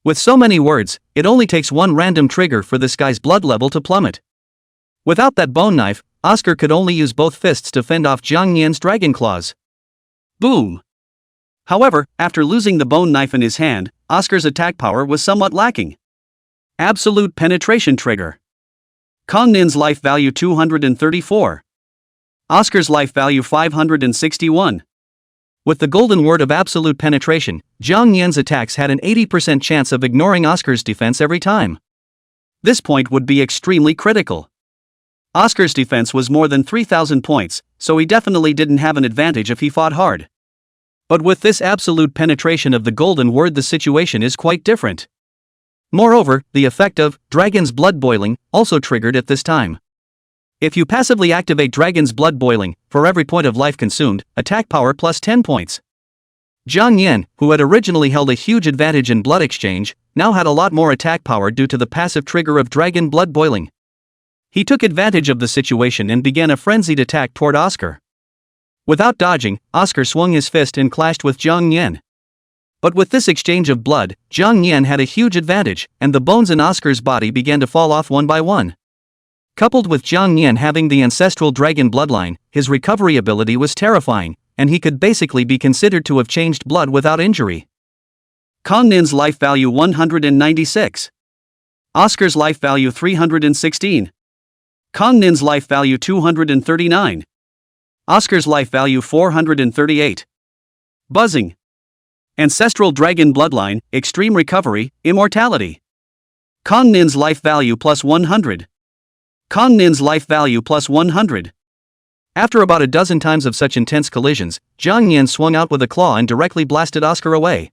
With so many words, it only takes one random trigger for this guy's blood level to plummet. Without that bone knife, Oscar could only use both fists to fend off Jang Yan's dragon claws. Boom! However, after losing the bone knife in his hand, Oscar's attack power was somewhat lacking. Absolute penetration trigger. Kongnin's life value 234. Oscar's life value 561. With the golden word of absolute penetration, Jang Yan's attacks had an 80% chance of ignoring Oscar's defense every time. This point would be extremely critical. Oscar's defense was more than 3,000 points, so he definitely didn't have an advantage if he fought hard. But with this absolute penetration of the golden word, the situation is quite different. Moreover, the effect of Dragon's Blood Boiling also triggered at this time. If you passively activate Dragon's Blood Boiling, for every point of life consumed, attack power plus 10 points. Jang Yan, who had originally held a huge advantage in blood exchange, now had a lot more attack power due to the passive trigger of Dragon Blood Boiling. He took advantage of the situation and began a frenzied attack toward Oscar. Without dodging, Oscar swung his fist and clashed with Jang Yan. But with this exchange of blood, Jang Yan had a huge advantage, and the bones in Oscar's body began to fall off one by one. Coupled with Jang Yan having the ancestral dragon bloodline, his recovery ability was terrifying, and he could basically be considered to have changed blood without injury. Kongnin's life value 196. Oscar's life value 316. Kongnin's life value 239. Oscar's life value 438. Buzzing. Ancestral Dragon Bloodline, Extreme Recovery, Immortality. Kongnin's life value plus 100. Kongnin's life value plus 100. After about a dozen times of such intense collisions, Jang Yan swung out with a claw and directly blasted Oscar away.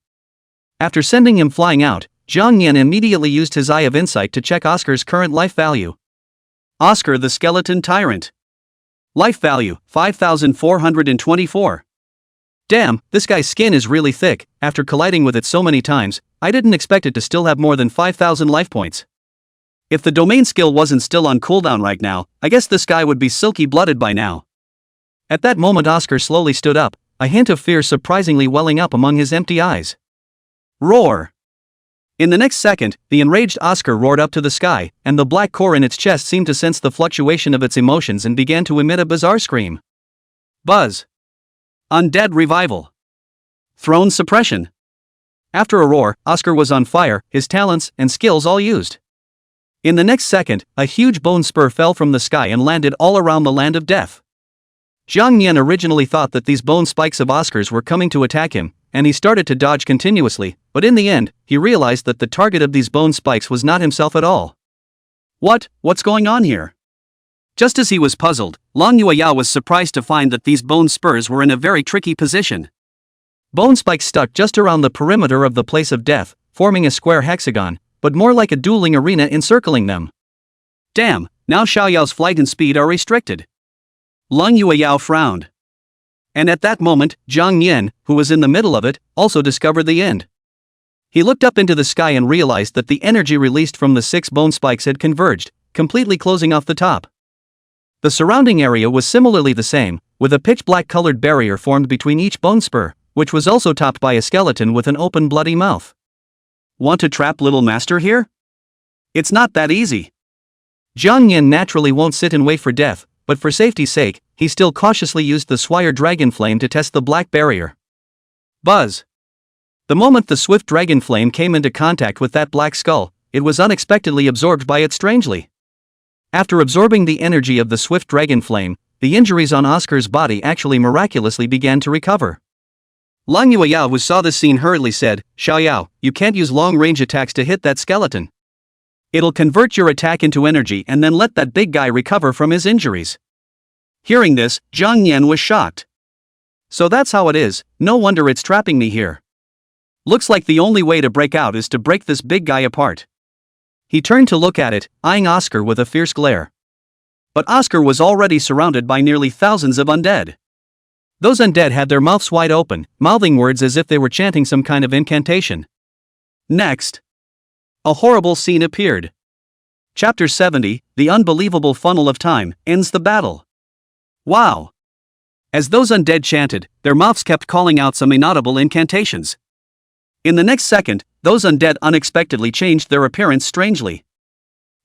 After sending him flying out, Jang Yan immediately used his Eye of Insight to check Oscar's current life value. Oscar the Skeleton Tyrant. Life value, 5,424. Damn, this guy's skin is really thick. After colliding with it so many times, I didn't expect it to still have more than 5,000 life points. If the domain skill wasn't still on cooldown right now, I guess this guy would be silky-blooded by now. At that moment Oscar slowly stood up, a hint of fear surprisingly welling up among his empty eyes. Roar! In the next second, the enraged Oscar roared up to the sky, and the black core in its chest seemed to sense the fluctuation of its emotions and began to emit a bizarre scream. Buzz. Undead Revival. Throne Suppression. After a roar, Oscar was on fire, his talents and skills all used. In the next second, a huge bone spur fell from the sky and landed all around the land of death. Jang Yan originally thought that these bone spikes of Oscar's were coming to attack him, and he started to dodge continuously, but in the end, he realized that the target of these bone spikes was not himself at all. What's going on here? Just as he was puzzled, Long Yueyao was surprised to find that these bone spurs were in a very tricky position. Bone spikes stuck just around the perimeter of the place of death, forming a square hexagon, but more like a dueling arena encircling them. Damn, now Xiaoyao's flight and speed are restricted. Long Yueyao frowned. And at that moment, Jang Yan, who was in the middle of it, also discovered the end. He looked up into the sky and realized that the energy released from the 6 bone spikes had converged, completely closing off the top. The surrounding area was similarly the same, with a pitch-black colored barrier formed between each bone spur, which was also topped by a skeleton with an open bloody mouth. Want to trap little master here? It's not that easy. Jang Yan naturally won't sit and wait for death, but for safety's sake, he still cautiously used the Swire Dragon Flame to test the black barrier. Buzz. The moment the swift dragon flame came into contact with that black skull, it was unexpectedly absorbed by it strangely. After absorbing the energy of the swift dragon flame, the injuries on Oscar's body actually miraculously began to recover. Lang Yueyao, who saw this scene, hurriedly said, "Xiaoyao, you can't use long-range attacks to hit that skeleton. It'll convert your attack into energy and then let that big guy recover from his injuries." Hearing this, Jang Yan was shocked. So that's how it is, no wonder it's trapping me here. Looks like the only way to break out is to break this big guy apart. He turned to look at it, eyeing Oscar with a fierce glare. But Oscar was already surrounded by nearly thousands of undead. Those undead had their mouths wide open, mouthing words as if they were chanting some kind of incantation. Next, a horrible scene appeared. Chapter 70, The Unbelievable Funnel of Time, ends the battle. Wow! As those undead chanted, their mouths kept calling out some inaudible incantations. In the next second, those undead unexpectedly changed their appearance strangely.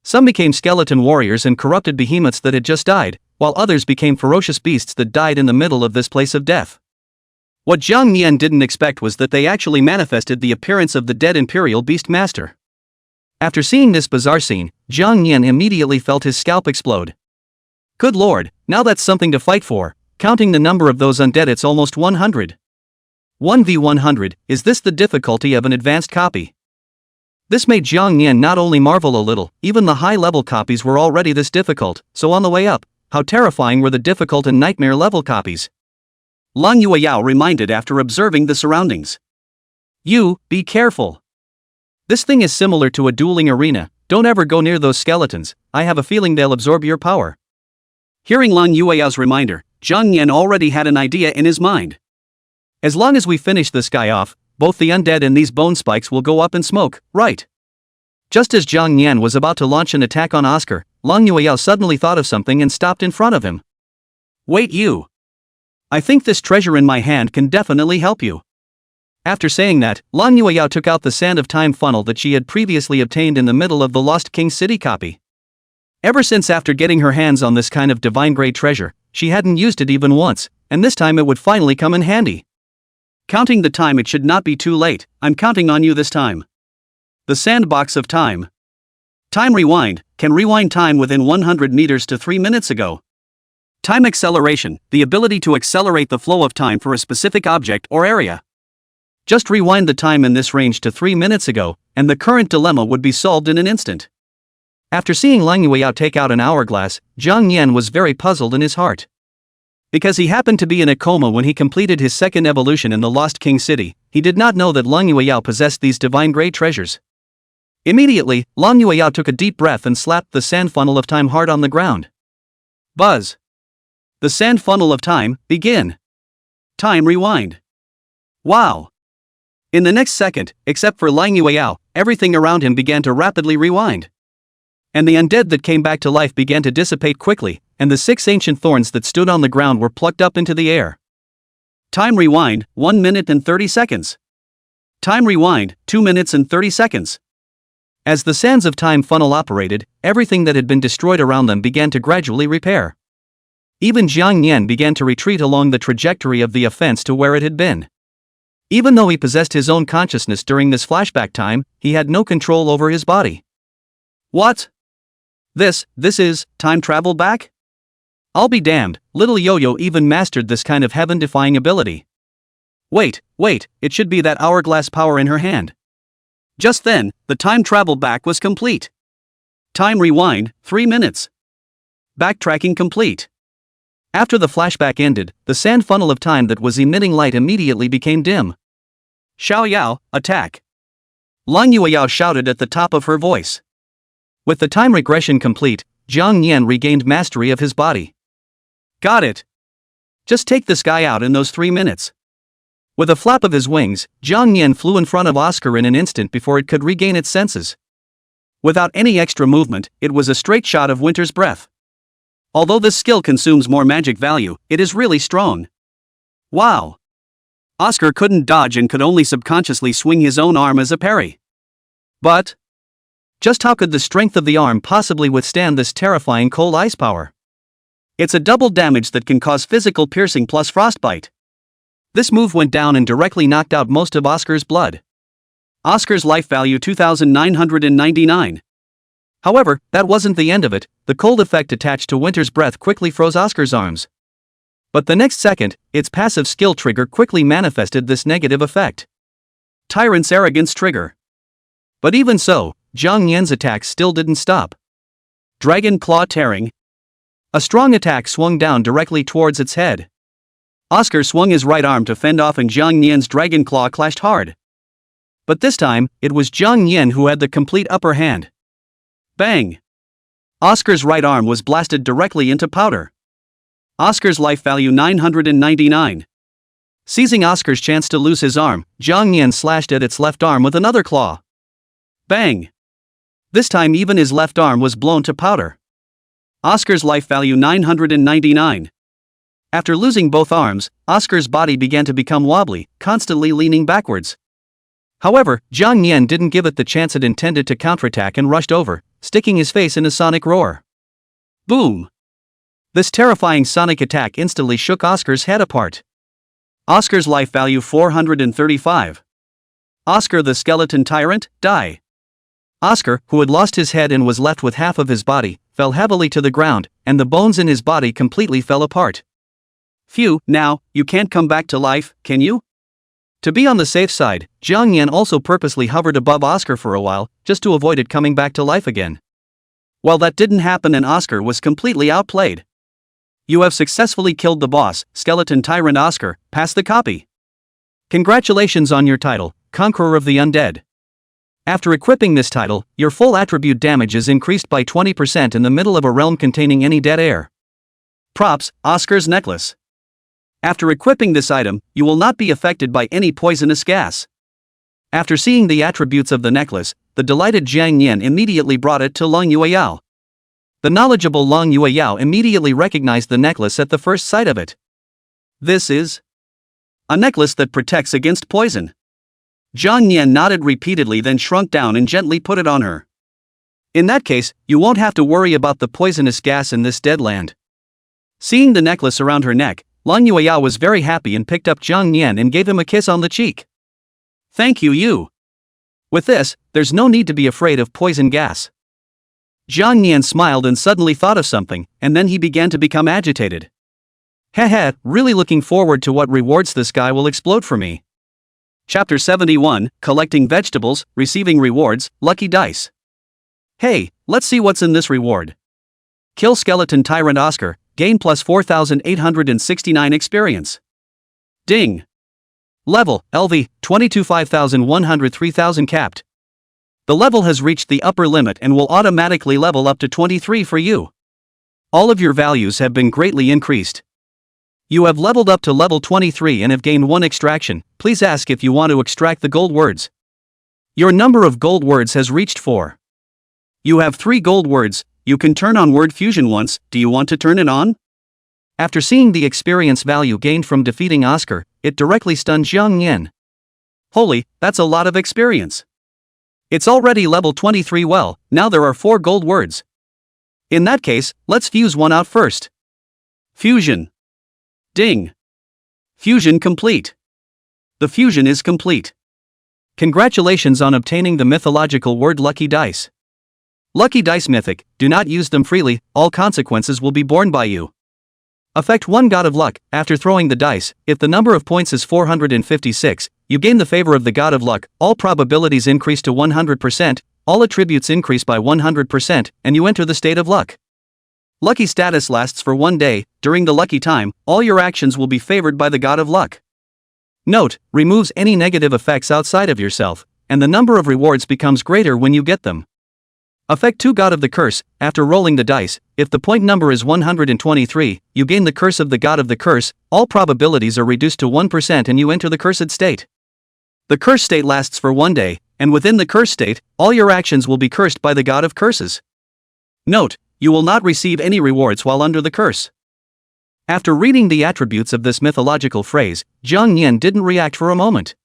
Some became skeleton warriors and corrupted behemoths that had just died, while others became ferocious beasts that died in the middle of this place of death. What Jang Yan didn't expect was that they actually manifested the appearance of the dead Imperial Beast Master. After seeing this bizarre scene, Jang Yan immediately felt his scalp explode. Good lord, now that's something to fight for. Counting the number of those undead, it's almost 100. 1v100, is this the difficulty of an advanced copy? This made Jang Yan not only marvel a little, even the high-level copies were already this difficult, so on the way up, how terrifying were the difficult and nightmare-level copies? Lang Yueyao reminded after observing the surroundings. You, be careful. This thing is similar to a dueling arena, don't ever go near those skeletons, I have a feeling they'll absorb your power. Hearing Lang Yueyao's reminder, Jang Yan already had an idea in his mind. As long as we finish this guy off, both the undead and these bone spikes will go up in smoke, right? Just as Jang Yan was about to launch an attack on Oscar, Lang Yueyao suddenly thought of something and stopped in front of him. Wait, you! I think this treasure in my hand can definitely help you. After saying that, Lang Yueyao took out the Sand of Time funnel that she had previously obtained in the middle of the Lost King City copy. Ever since after getting her hands on this kind of divine-grade treasure, she hadn't used it even once, and this time it would finally come in handy. Counting the time, it should not be too late, I'm counting on you this time. The Sandbox of Time. Time Rewind, can rewind time within 100 meters to 3 minutes ago. Time Acceleration, the ability to accelerate the flow of time for a specific object or area. Just rewind the time in this range to 3 minutes ago, and the current dilemma would be solved in an instant. After seeing Lang Yueyao take out an hourglass, Jang Yan was very puzzled in his heart. Because he happened to be in a coma when he completed his second evolution in the Lost King City, he did not know that Lang Yueyao possessed these divine-grade treasures. Immediately, Lang Yueyao took a deep breath and slapped the sand funnel of time hard on the ground. Buzz! The sand funnel of time, begin! Time rewind! Wow! In the next second, except for Lang Yueyao, everything around him began to rapidly rewind. And the undead that came back to life began to dissipate quickly, and the 6 ancient thorns that stood on the ground were plucked up into the air. Time rewind, 1 minute and 30 seconds. Time rewind, 2 minutes and 30 seconds. As the sands of time funnel operated, everything that had been destroyed around them began to gradually repair. Even Jang Yan began to retreat along the trajectory of the offense to where it had been. Even though he possessed his own consciousness during this flashback time, he had no control over his body. What? This is time travel back? I'll be damned, little Yo-Yo even mastered this kind of heaven-defying ability. Wait, it should be that hourglass power in her hand. Just then, the time travel back was complete. Time rewind, 3 minutes. Backtracking complete. After the flashback ended, the sand funnel of time that was emitting light immediately became dim. Xiao Yao, attack! Lang Yueyao shouted at the top of her voice. With the time regression complete, Jang Yan regained mastery of his body. Got it! Just take this guy out in those 3 minutes. With a flap of his wings, Jang Yan flew in front of Oscar in an instant before it could regain its senses. Without any extra movement, it was a straight shot of Winter's Breath. Although this skill consumes more magic value, it is really strong. Wow! Oscar couldn't dodge and could only subconsciously swing his own arm as a parry. But just how could the strength of the arm possibly withstand this terrifying cold ice power? It's a double damage that can cause physical piercing plus frostbite. This move went down and directly knocked out most of Oscar's blood. Oscar's life value 2,999. However, that wasn't the end of it. The cold effect attached to Winter's Breath quickly froze Oscar's arms. But the next second, its passive skill trigger quickly manifested this negative effect. Tyrant's Arrogance trigger. But even so, Jang Yan's attack still didn't stop. Dragon Claw Tearing. A strong attack swung down directly towards its head. Oscar swung his right arm to fend off and Jang Yan's Dragon Claw clashed hard. But this time, it was Jang Yan who had the complete upper hand. Bang! Oscar's right arm was blasted directly into powder. Oscar's life value 999. Seizing Oscar's chance to lose his arm, Jang Yan slashed at its left arm with another claw. Bang! This time even his left arm was blown to powder. Oscar's life value 999. After losing both arms, Oscar's body began to become wobbly, constantly leaning backwards. However, Jang Yan didn't give it the chance it intended to counterattack and rushed over, sticking his face in a sonic roar. Boom! This terrifying sonic attack instantly shook Oscar's head apart. Oscar's life value 435. Oscar the skeleton tyrant, die. Oscar, who had lost his head and was left with half of his body, fell heavily to the ground, and the bones in his body completely fell apart. Phew, now, you can't come back to life, can you? To be on the safe side, Jang Yan also purposely hovered above Oscar for a while, just to avoid it coming back to life again. Well, that didn't happen and Oscar was completely outplayed. You have successfully killed the boss, skeleton tyrant Oscar, pass the copy. Congratulations on your title, Conqueror of the Undead. After equipping this title, your full attribute damage is increased by 20% in the middle of a realm containing any dead air. Props, Oscar's necklace. After equipping this item, you will not be affected by any poisonous gas. After seeing the attributes of the necklace, the delighted Jang Yan immediately brought it to Long Yueyao. The knowledgeable Long Yueyao immediately recognized the necklace at the first sight of it. This is a necklace that protects against poison. Jang Yan nodded repeatedly, then shrunk down and gently put it on her. In that case, you won't have to worry about the poisonous gas in this dead land. Seeing the necklace around her neck, Long Yueyao was very happy and picked up Jang Yan and gave him a kiss on the cheek. Thank you. With this, there's no need to be afraid of poison gas. Jang Yan smiled and suddenly thought of something, and then he began to become agitated. Heh, really looking forward to what rewards this guy will explode for me. Chapter 71, Collecting Vegetables, Receiving Rewards, Lucky Dice. Hey, let's see what's in this reward. Kill Skeleton Tyrant Oscar, gain plus 4,869 experience. Ding. Level, LV, 22 5100 3000 capped. The level has reached the upper limit and will automatically level up to 23 for you. All of your values have been greatly increased. You have leveled up to level 23 and have gained 1 extraction. Please ask if you want to extract the gold words. Your number of gold words has reached 4. You have 3 gold words. You can turn on word fusion once. Do you want to turn it on? After seeing the experience value gained from defeating Oscar, it directly stunned Jang Yan. Holy, that's a lot of experience. It's already level 23. Well, now there are 4 gold words. In that case, let's fuse one out first. Fusion. Ding. Fusion complete. The fusion is complete. Congratulations on obtaining the mythological word Lucky Dice. Lucky Dice Mythic, do not use them freely, all consequences will be borne by you. Effect 1 God of Luck, after throwing the dice, if the number of points is 456, you gain the favor of the God of Luck, all probabilities increase to 100%, all attributes increase by 100%, and you enter the state of luck. Lucky status lasts for 1 day. During the lucky time, all your actions will be favored by the God of Luck. Note, removes any negative effects outside of yourself, and the number of rewards becomes greater when you get them. Effect 2 God of the Curse, after rolling the dice, if the point number is 123, you gain the curse of the God of the Curse, all probabilities are reduced to 1% and you enter the cursed state. The curse state lasts for 1 day, and within the curse state, all your actions will be cursed by the God of Curses. Note, you will not receive any rewards while under the curse. After reading the attributes of this mythological phrase, Jang Yan didn't react for a moment.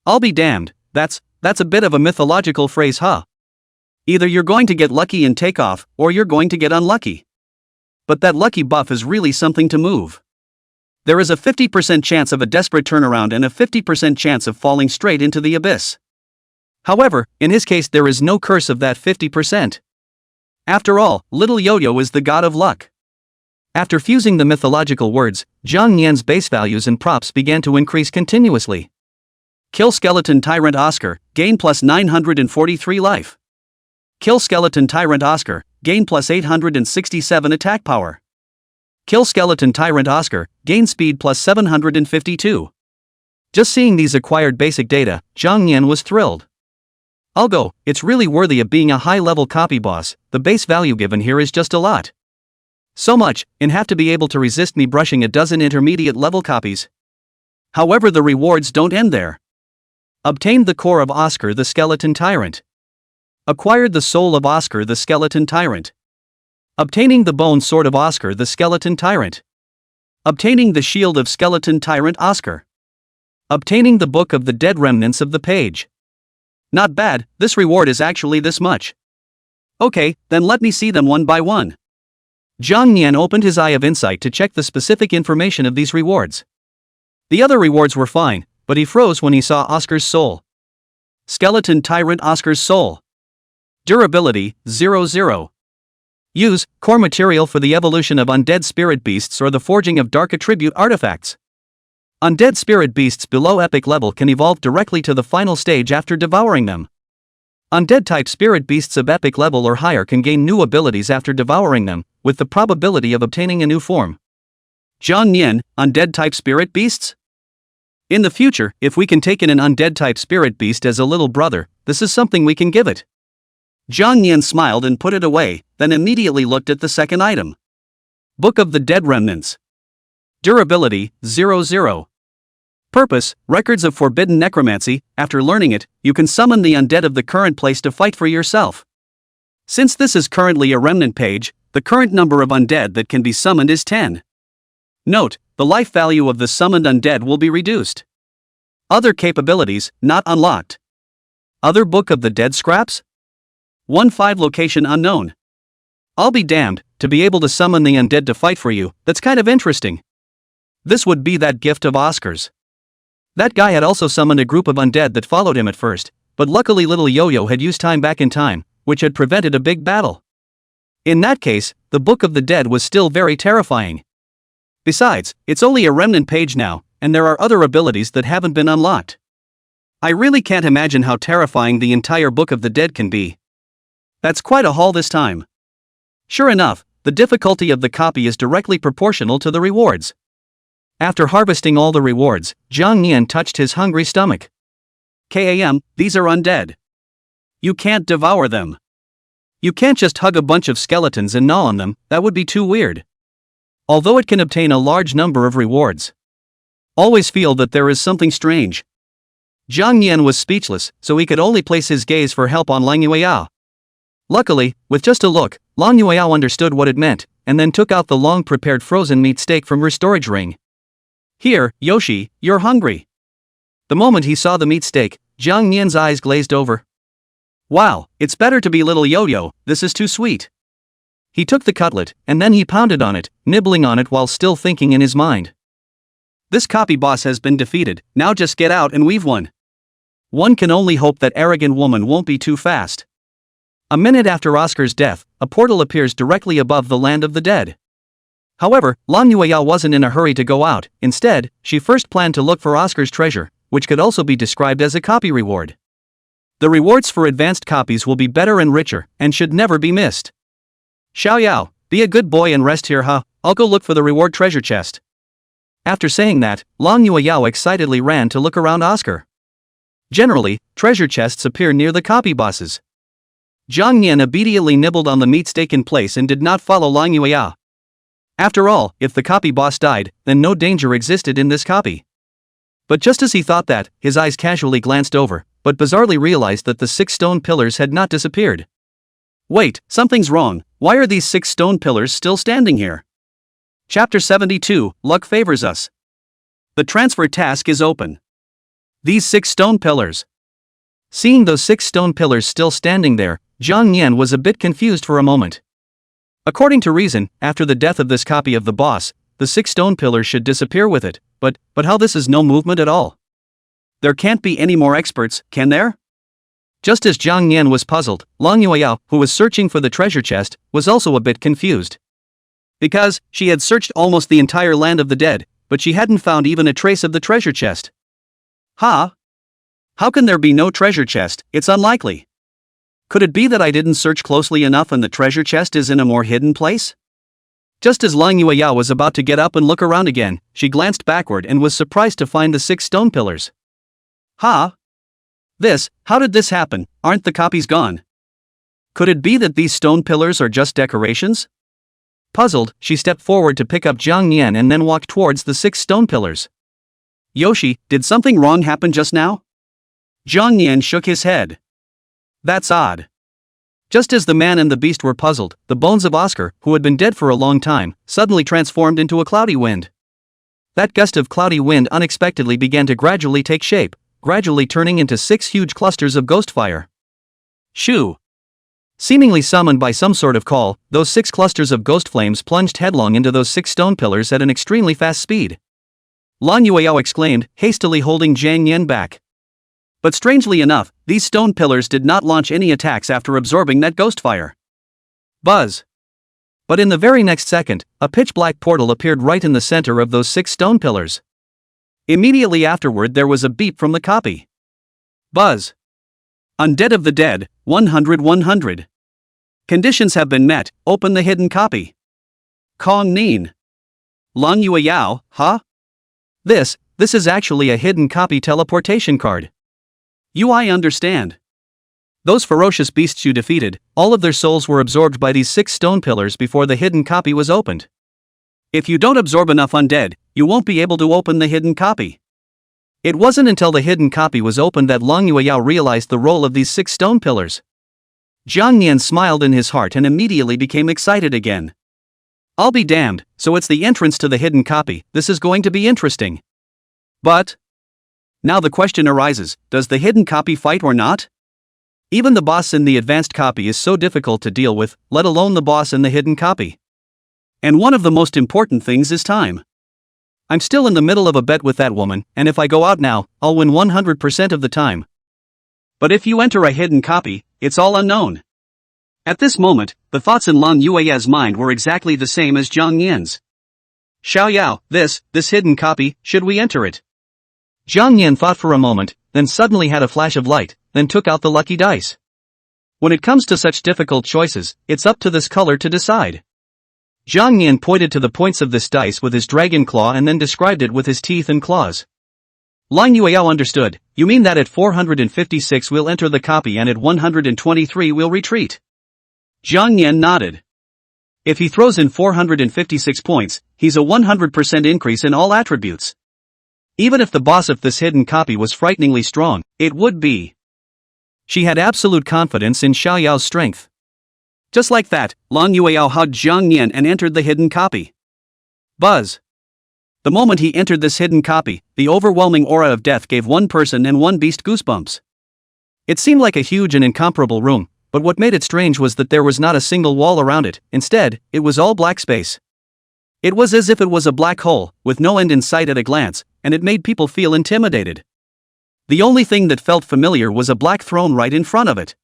I'll be damned, that's a bit of a mythological phrase, huh? Either you're going to get lucky and take off, or you're going to get unlucky. But that lucky buff is really something to move. There is a 50% chance of a desperate turnaround and a 50% chance of falling straight into the abyss. However, in his case there is no curse of that 50%. After all, Little Yo-Yo is the God of Luck. After fusing the mythological words, Jang Yan's base values and props began to increase continuously. Kill Skeleton Tyrant Oscar, gain plus 943 life. Kill Skeleton Tyrant Oscar, gain plus 867 attack power. Kill Skeleton Tyrant Oscar, gain speed plus 752. Just seeing these acquired basic data, Jang Yan was thrilled. I'll go, it's really worthy of being a high-level copy boss, the base value given here is just a lot. So much, and have to be able to resist me brushing a dozen intermediate-level copies. However, the rewards don't end there. Obtained the core of Oscar the Skeleton Tyrant. Acquired the soul of Oscar the Skeleton Tyrant. Obtaining the bone sword of Oscar the Skeleton Tyrant. Obtaining the shield of Skeleton Tyrant Oscar. Obtaining the book of the dead remnants of the page. Not bad, this reward is actually this much. Okay, then let me see them one by one. Jang Yan opened his eye of insight to check the specific information of these rewards. The other rewards were fine, but he froze when he saw Oscar's soul. Skeleton Tyrant Oscar's soul. Durability, 0-0. Use, core material for the evolution of undead spirit beasts or the forging of dark attribute artifacts. Undead spirit beasts below epic level can evolve directly to the final stage after devouring them. Undead type spirit beasts of epic level or higher can gain new abilities after devouring them, with the probability of obtaining a new form. Jang Yan, undead type spirit beasts? In the future, if we can take in an undead type spirit beast as a little brother, this is something we can give it. Jang Yan smiled and put it away, then immediately looked at the second item. Book of the Dead Remnants. Durability, 0-0. Purpose, records of forbidden necromancy. After learning it, you can summon the undead of the current place to fight for yourself. Since this is currently a remnant page, the current number of undead that can be summoned is 10. Note, the life value of the summoned undead will be reduced. Other capabilities, not unlocked. Other Book of the Dead scraps? 1-5 location unknown. I'll be damned, to be able to summon the undead to fight for you, that's kind of interesting. This would be that gift of Oscar's. That guy had also summoned a group of undead that followed him at first, but luckily little Yo-Yo had used time back in time, which had prevented a big battle. In that case, the Book of the Dead was still very terrifying. Besides, it's only a remnant page now, and there are other abilities that haven't been unlocked. I really can't imagine how terrifying the entire Book of the Dead can be. That's quite a haul this time. Sure enough, the difficulty of the copy is directly proportional to the rewards. After harvesting all the rewards, Jang Yan touched his hungry stomach. These are undead. You can't devour them. You can't just hug a bunch of skeletons and gnaw on them, that would be too weird. Although it can obtain a large number of rewards. Always feel that there is something strange. Jang Yan was speechless, so he could only place his gaze for help on Lang Yueyao. Luckily, with just a look, Lang Yueyao understood what it meant, and then took out the long-prepared frozen meat steak from her storage ring. Here, Yoshi, you're hungry. The moment he saw the meat steak, Jang Yan's eyes glazed over. Wow, it's better to be little Yo-Yo, this is too sweet. He took the cutlet, and then he pounded on it, nibbling on it while still thinking in his mind. This copy boss has been defeated, now just get out and we've won. One can only hope that arrogant woman won't be too fast. A minute after Oscar's death, a portal appears directly above the land of the dead. However, Lang Yueyao wasn't in a hurry to go out, instead, she first planned to look for Oscar's treasure, which could also be described as a copy reward. The rewards for advanced copies will be better and richer, and should never be missed. Xiao Yao, be a good boy and rest here I'll go look for the reward treasure chest. After saying that, Lang Yueyao excitedly ran to look around Oscar. Generally, treasure chests appear near the copy bosses. Jang Yan obediently nibbled on the meat steak in place and did not follow Lang Yueyao. After all, if the copy boss died, then no danger existed in this copy. But just as he thought that, his eyes casually glanced over, but bizarrely realized that the 6 stone pillars had not disappeared. Wait, something's wrong, why are these 6 stone pillars still standing here? Chapter 72, Luck Favors Us. The transfer task is open. These 6 stone pillars. Seeing those 6 stone pillars still standing there, Jang Yan was a bit confused for a moment. According to reason, after the death of this copy of the boss, the 6 stone pillars should disappear with it, but how this is no movement at all? There can't be any more experts, can there? Just as Jang Yan was puzzled, Lang Yueyao, who was searching for the treasure chest, was also a bit confused. Because, she had searched almost the entire land of the dead, but she hadn't found even a trace of the treasure chest. How can there be no treasure chest? It's unlikely. Could it be that I didn't search closely enough and the treasure chest is in a more hidden place? Just as Lang Yueyao was about to get up and look around again, she glanced backward and was surprised to find the 6 stone pillars. How did this happen? Aren't the copies gone? Could it be that these stone pillars are just decorations? Puzzled, she stepped forward to pick up Jang Yan and then walked towards the 6 stone pillars. Yoshi, did something wrong happen just now? Jang Yan shook his head. That's odd. Just as the man and the beast were puzzled, the bones of Oscar, who had been dead for a long time, suddenly transformed into a cloudy wind. That gust of cloudy wind unexpectedly began to gradually take shape, gradually turning into 6 huge clusters of ghost fire. Shoo! Seemingly summoned by some sort of call, those 6 clusters of ghost flames plunged headlong into those 6 stone pillars at an extremely fast speed. Lan Yueyao exclaimed, hastily holding Jang Yan back. But strangely enough, these stone pillars did not launch any attacks after absorbing that ghost fire. Buzz! But in the very next second, a pitch-black portal appeared right in the center of those 6 stone pillars. Immediately afterward there was a beep from the copy. Buzz! Undead of the dead, 100-100. Conditions have been met, open the hidden copy. Kong Nin. Lan Yueyao, huh? This is actually a hidden copy teleportation card. I understand. Those ferocious beasts you defeated, all of their souls were absorbed by these 6 stone pillars before the hidden copy was opened. If you don't absorb enough undead, you won't be able to open the hidden copy. It wasn't until the hidden copy was opened that Lan Yueyao realized the role of these 6 stone pillars. Jang Yan smiled in his heart and immediately became excited again. I'll be damned, so it's the entrance to the hidden copy, this is going to be interesting. But now the question arises, does the hidden copy fight or not? Even the boss in the advanced copy is so difficult to deal with, let alone the boss in the hidden copy. And one of the most important things is time. I'm still in the middle of a bet with that woman, and if I go out now, I'll win 100% of the time. But if you enter a hidden copy, it's all unknown. At this moment, the thoughts in Lan Yueya's mind were exactly the same as Jang Yan's. Xiaoyao, this hidden copy, should we enter it? Jang Yan thought for a moment, then suddenly had a flash of light, then took out the lucky dice. When it comes to such difficult choices, it's up to this color to decide. Jang Yan pointed to the points of this dice with his dragon claw and then described it with his teeth and claws. Lan Yueyao understood, you mean that at 456 we'll enter the copy and at 123 we'll retreat? Jang Yan nodded. If he throws in 456 points, he's a 100% increase in all attributes. Even if the boss of this hidden copy was frighteningly strong, it would be. She had absolute confidence in Xiaoyao's strength. Just like that, Lan Yueyao hugged Jang Yan and entered the hidden copy. Buzz! The moment he entered this hidden copy, the overwhelming aura of death gave one person and one beast goosebumps. It seemed like a huge and incomparable room, but what made it strange was that there was not a single wall around it, instead, it was all black space. It was as if it was a black hole, with no end in sight at a glance, and it made people feel intimidated. The only thing that felt familiar was a black throne right in front of it.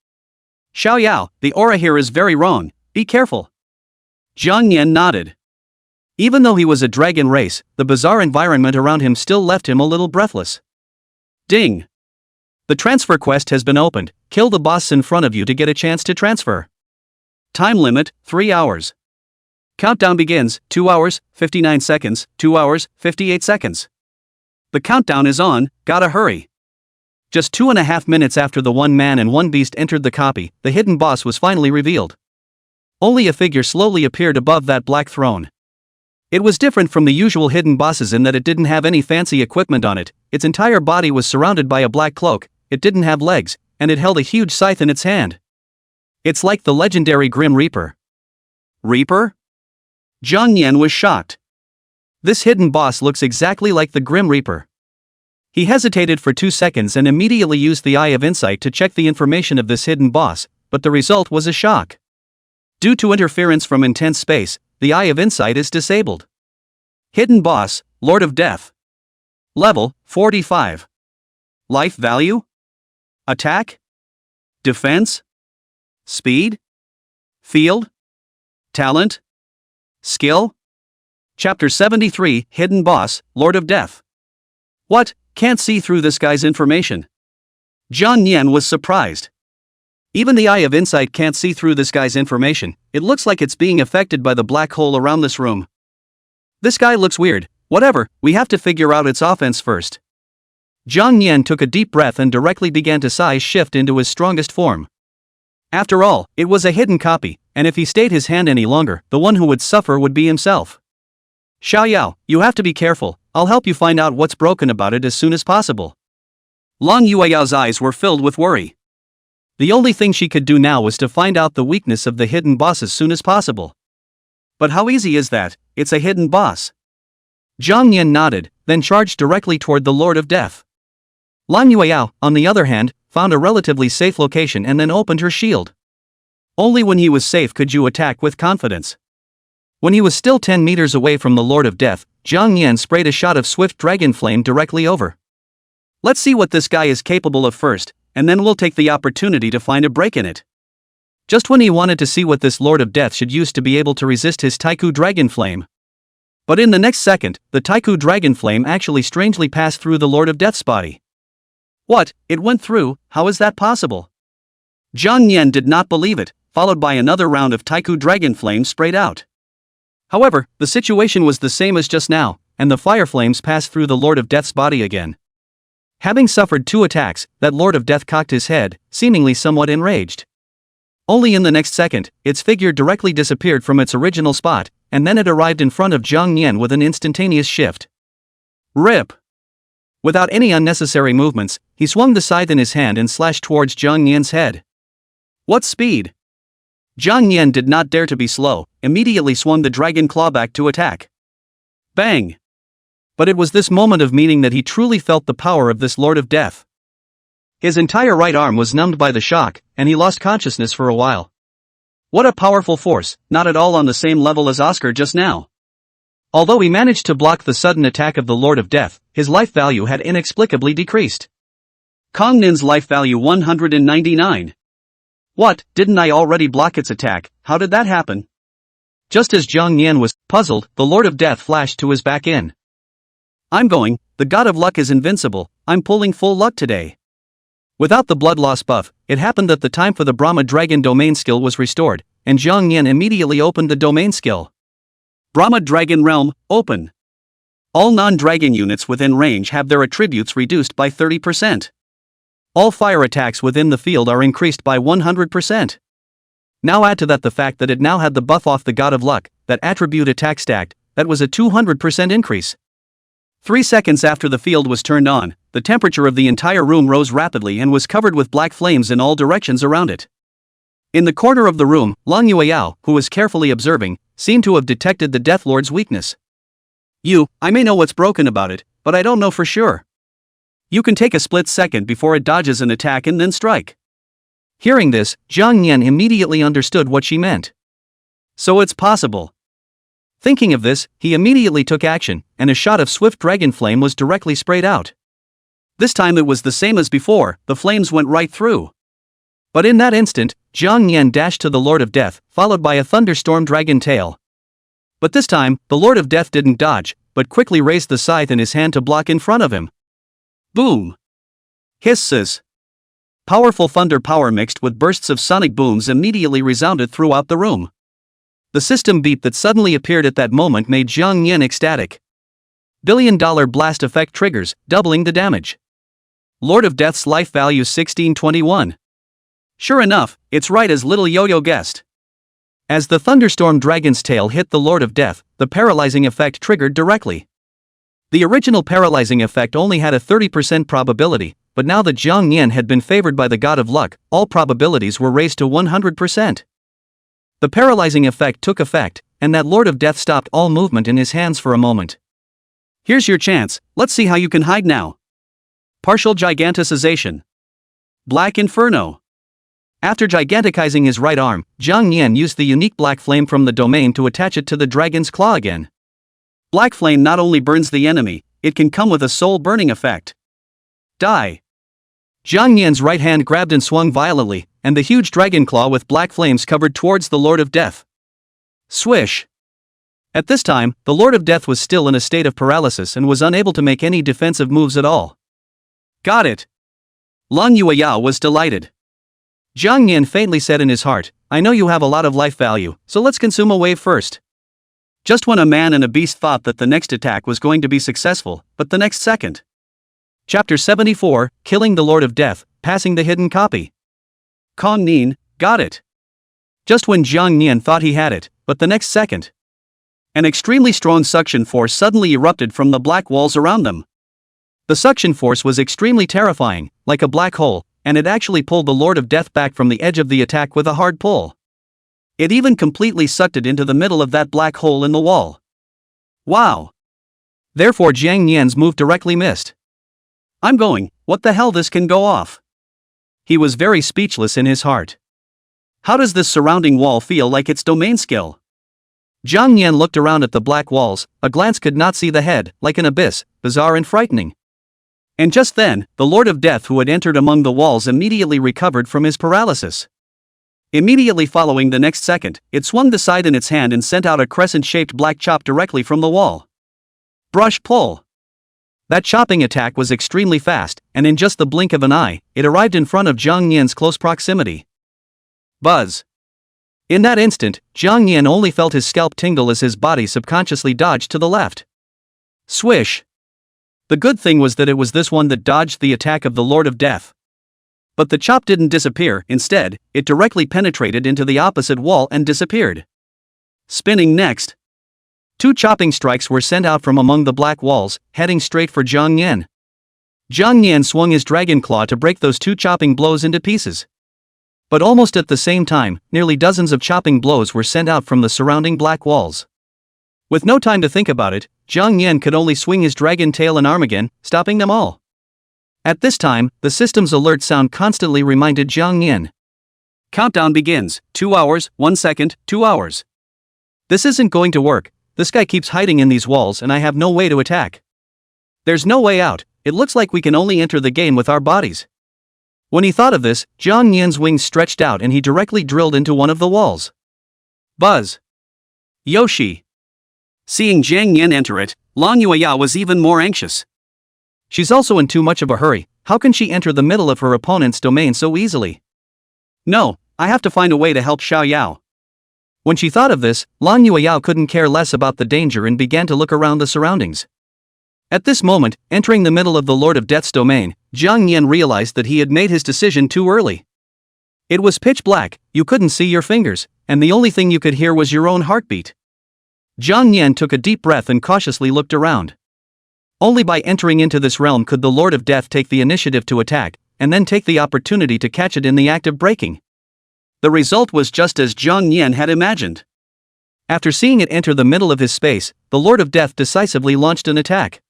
Xiaoyao, the aura here is very wrong, be careful. Jang Yan nodded. Even though he was a dragon race, the bizarre environment around him still left him a little breathless. Ding! The transfer quest has been opened, kill the boss in front of you to get a chance to transfer. Time limit, 3 hours. Countdown begins, 2 hours, 59 seconds, 2 hours, 58 seconds. The countdown is on, gotta hurry. Just 2.5 minutes after the one man and one beast entered the copy, the hidden boss was finally revealed. Only a figure slowly appeared above that black throne. It was different from the usual hidden bosses in that it didn't have any fancy equipment on it, its entire body was surrounded by a black cloak, it didn't have legs, and it held a huge scythe in its hand. It's like the legendary Grim Reaper. Reaper? Jang Yan was shocked. This hidden boss looks exactly like the Grim Reaper. He hesitated for 2 seconds and immediately used the Eye of Insight to check the information of this hidden boss, but the result was a shock. Due to interference from intense space, the Eye of Insight is disabled. Hidden boss, Lord of Death. Level, 45. Life value? Attack? Defense? Speed? Field? Talent? Skill? Chapter 73, Hidden Boss, Lord of Death. What? Can't see through this guy's information. Jang Yan was surprised. Even the Eye of Insight can't see through this guy's information, it looks like it's being affected by the black hole around this room. This guy looks weird, whatever, we have to figure out its offense first. Jang Yan took a deep breath and directly began to size shift into his strongest form. After all, it was a hidden copy, and if he stayed his hand any longer, the one who would suffer would be himself. Xiaoyao, you have to be careful, I'll help you find out what's broken about it as soon as possible. Long Yueyao's eyes were filled with worry. The only thing she could do now was to find out the weakness of the hidden boss as soon as possible. But how easy is that? It's a hidden boss. Jang Yan nodded, then charged directly toward the Lord of Death. Lan Yueyao, on the other hand, found a relatively safe location and then opened her shield. Only when he was safe could you attack with confidence. When he was still 10 meters away from the Lord of Death, Jang Yan sprayed a shot of swift dragon flame directly over. Let's see what this guy is capable of first, and then we'll take the opportunity to find a break in it. Just when he wanted to see what this Lord of Death should use to be able to resist his Taiku dragon flame. But in the next second, the Taiku dragon flame actually strangely passed through the Lord of Death's body. What? It went through? How is that possible? Jang Yan did not believe it, followed by another round of Taiku dragon flame sprayed out. However, the situation was the same as just now, and the fire flames passed through the Lord of Death's body again. Having suffered 2 attacks, that Lord of Death cocked his head, seemingly somewhat enraged. Only in the next second, its figure directly disappeared from its original spot, and then it arrived in front of Jang Yan with an instantaneous shift. Rip! Without any unnecessary movements, he swung the scythe in his hand and slashed towards Jang Yan's head. What speed! Jang Yan did not dare to be slow, immediately swung the dragon claw back to attack. Bang! But it was this moment of meaning that he truly felt the power of this Lord of Death. His entire right arm was numbed by the shock, and he lost consciousness for a while. What a powerful force, not at all on the same level as Oscar just now. Although he managed to block the sudden attack of the Lord of Death, his life value had inexplicably decreased. Kong Nin's life value 199. What, didn't I already block its attack? How did that happen? Just as Jang Yan was puzzled, the Lord of Death flashed to his back in. I'm going, the God of Luck is invincible, I'm pulling full luck today. Without the blood loss buff, it happened that the time for the Brahma Dragon domain skill was restored, and Jang Yan immediately opened the domain skill. Brahma Dragon Realm, open. All non-dragon units within range have their attributes reduced by 30%. All fire attacks within the field are increased by 100%. Now add to that the fact that it now had the buff off the God of Luck, that attribute attack stacked, that was a 200% increase. 3 seconds after the field was turned on, the temperature of the entire room rose rapidly and was covered with black flames in all directions around it. In the corner of the room, Long Yueyao, who was carefully observing, seemed to have detected the Death Lord's weakness. I may know what's broken about it, but I don't know for sure. You can take a split second before it dodges an attack and then strike. Hearing this, Jang Yan immediately understood what she meant. So it's possible. Thinking of this, he immediately took action, and a shot of swift dragon flame was directly sprayed out. This time it was the same as before, the flames went right through. But in that instant, Jang Yan dashed to the Lord of Death, followed by a thunderstorm dragon tail. But this time, the Lord of Death didn't dodge, but quickly raised the scythe in his hand to block in front of him. Boom! Hisses! Powerful thunder power mixed with bursts of sonic booms immediately resounded throughout the room. The system beep that suddenly appeared at that moment made Jang Yan ecstatic. Billion-dollar blast effect triggers, doubling the damage. Lord of Death's life value 1621. Sure enough, it's right as little Yo-Yo guessed. As the thunderstorm dragon's tail hit the Lord of Death, the paralyzing effect triggered directly. The original paralyzing effect only had a 30% probability, but now that Jang Yan had been favored by the God of Luck, all probabilities were raised to 100%. The paralyzing effect took effect, and that Lord of Death stopped all movement in his hands for a moment. Here's your chance, let's see how you can hide now. Partial giganticization. Black Inferno. After giganticizing his right arm, Jang Yan used the unique black flame from the domain to attach it to the dragon's claw again. Black flame not only burns the enemy, it can come with a soul-burning effect. Die! Jang Yan's right hand grabbed and swung violently, and the huge dragon claw with black flames covered towards the Lord of Death. Swish! At this time, the Lord of Death was still in a state of paralysis and was unable to make any defensive moves at all. Got it! Long Yueyao was delighted. Jang Yan faintly said in his heart, I know you have a lot of life value, so let's consume a wave first. Just when a man and a beast thought that the next attack was going to be successful, but the next second. Chapter 74, Killing the Lord of Death, Passing the Hidden Copy. Kong Nin, got it. Just when Jang Yan thought he had it, but the next second, an extremely strong suction force suddenly erupted from the black walls around them. The suction force was extremely terrifying, like a black hole, and it actually pulled the Lord of Death back from the edge of the attack with a hard pull. It even completely sucked it into the middle of that black hole in the wall. Wow! Therefore Jang Yan's move directly missed. I'm going, what the hell, this can go off? He was very speechless in his heart. How does this surrounding wall feel like its domain skill? Jang Yan looked around at the black walls, a glance could not see the head, like an abyss, bizarre and frightening. And just then, the Lord of Death who had entered among the walls immediately recovered from his paralysis. Immediately following the next second, it swung the side in its hand and sent out a crescent-shaped black chop directly from the wall. Brush pull. That chopping attack was extremely fast, and in just the blink of an eye, it arrived in front of Jang Yan's close proximity. Buzz. In that instant, Jang Yan only felt his scalp tingle as his body subconsciously dodged to the left. Swish. The good thing was that it was this one that dodged the attack of the Lord of Death. But the chop didn't disappear, instead, it directly penetrated into the opposite wall and disappeared. Spinning next. 2 chopping strikes were sent out from among the black walls, heading straight for Jang Yan. Jang Yan swung his dragon claw to break those 2 chopping blows into pieces. But almost at the same time, nearly dozens of chopping blows were sent out from the surrounding black walls. With no time to think about it, Jang Yan could only swing his dragon tail and arm again, stopping them all. At this time, the system's alert sound constantly reminded Jang Yan. Countdown begins, 2 hours, 1 second, 2 hours. This isn't going to work, this guy keeps hiding in these walls and I have no way to attack. There's no way out, it looks like we can only enter the game with our bodies. When he thought of this, Jang Yan's wings stretched out and he directly drilled into one of the walls. Buzz. Yoshi. Seeing Jang Yan enter it, Lang Yueya was even more anxious. She's also in too much of a hurry, how can she enter the middle of her opponent's domain so easily? No, I have to find a way to help Xiao Yao. When she thought of this, Lang Yueya couldn't care less about the danger and began to look around the surroundings. At this moment, entering the middle of the Lord of Death's domain, Jang Yan realized that he had made his decision too early. It was pitch black, you couldn't see your fingers, and the only thing you could hear was your own heartbeat. Jang Yan took a deep breath and cautiously looked around. Only by entering into this realm could the Lord of Death take the initiative to attack, and then take the opportunity to catch it in the act of breaking. The result was just as Jang Yan had imagined. After seeing it enter the middle of his space, the Lord of Death decisively launched an attack.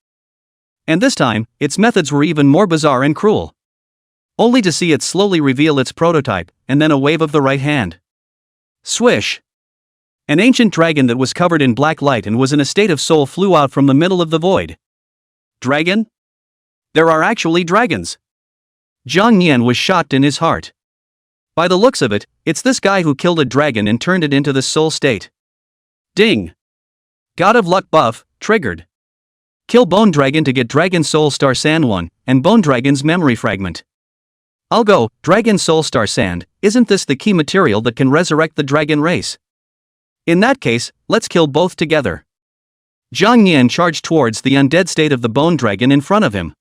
And this time, its methods were even more bizarre and cruel. Only to see it slowly reveal its prototype, and then a wave of the right hand. Swish! An ancient dragon that was covered in black light and was in a state of soul flew out from the middle of the void. Dragon? There are actually dragons. Jang Yan was shocked in his heart. By the looks of it, it's this guy who killed a dragon and turned it into this soul state. Ding! God of Luck buff, triggered. Kill Bone Dragon to get Dragon Soul Star Sand 1, and Bone Dragon's memory fragment. I'll go, Dragon Soul Star Sand, isn't this the key material that can resurrect the dragon race? In that case, let's kill both together. Jang Yan charged towards the undead state of the Bone Dragon in front of him.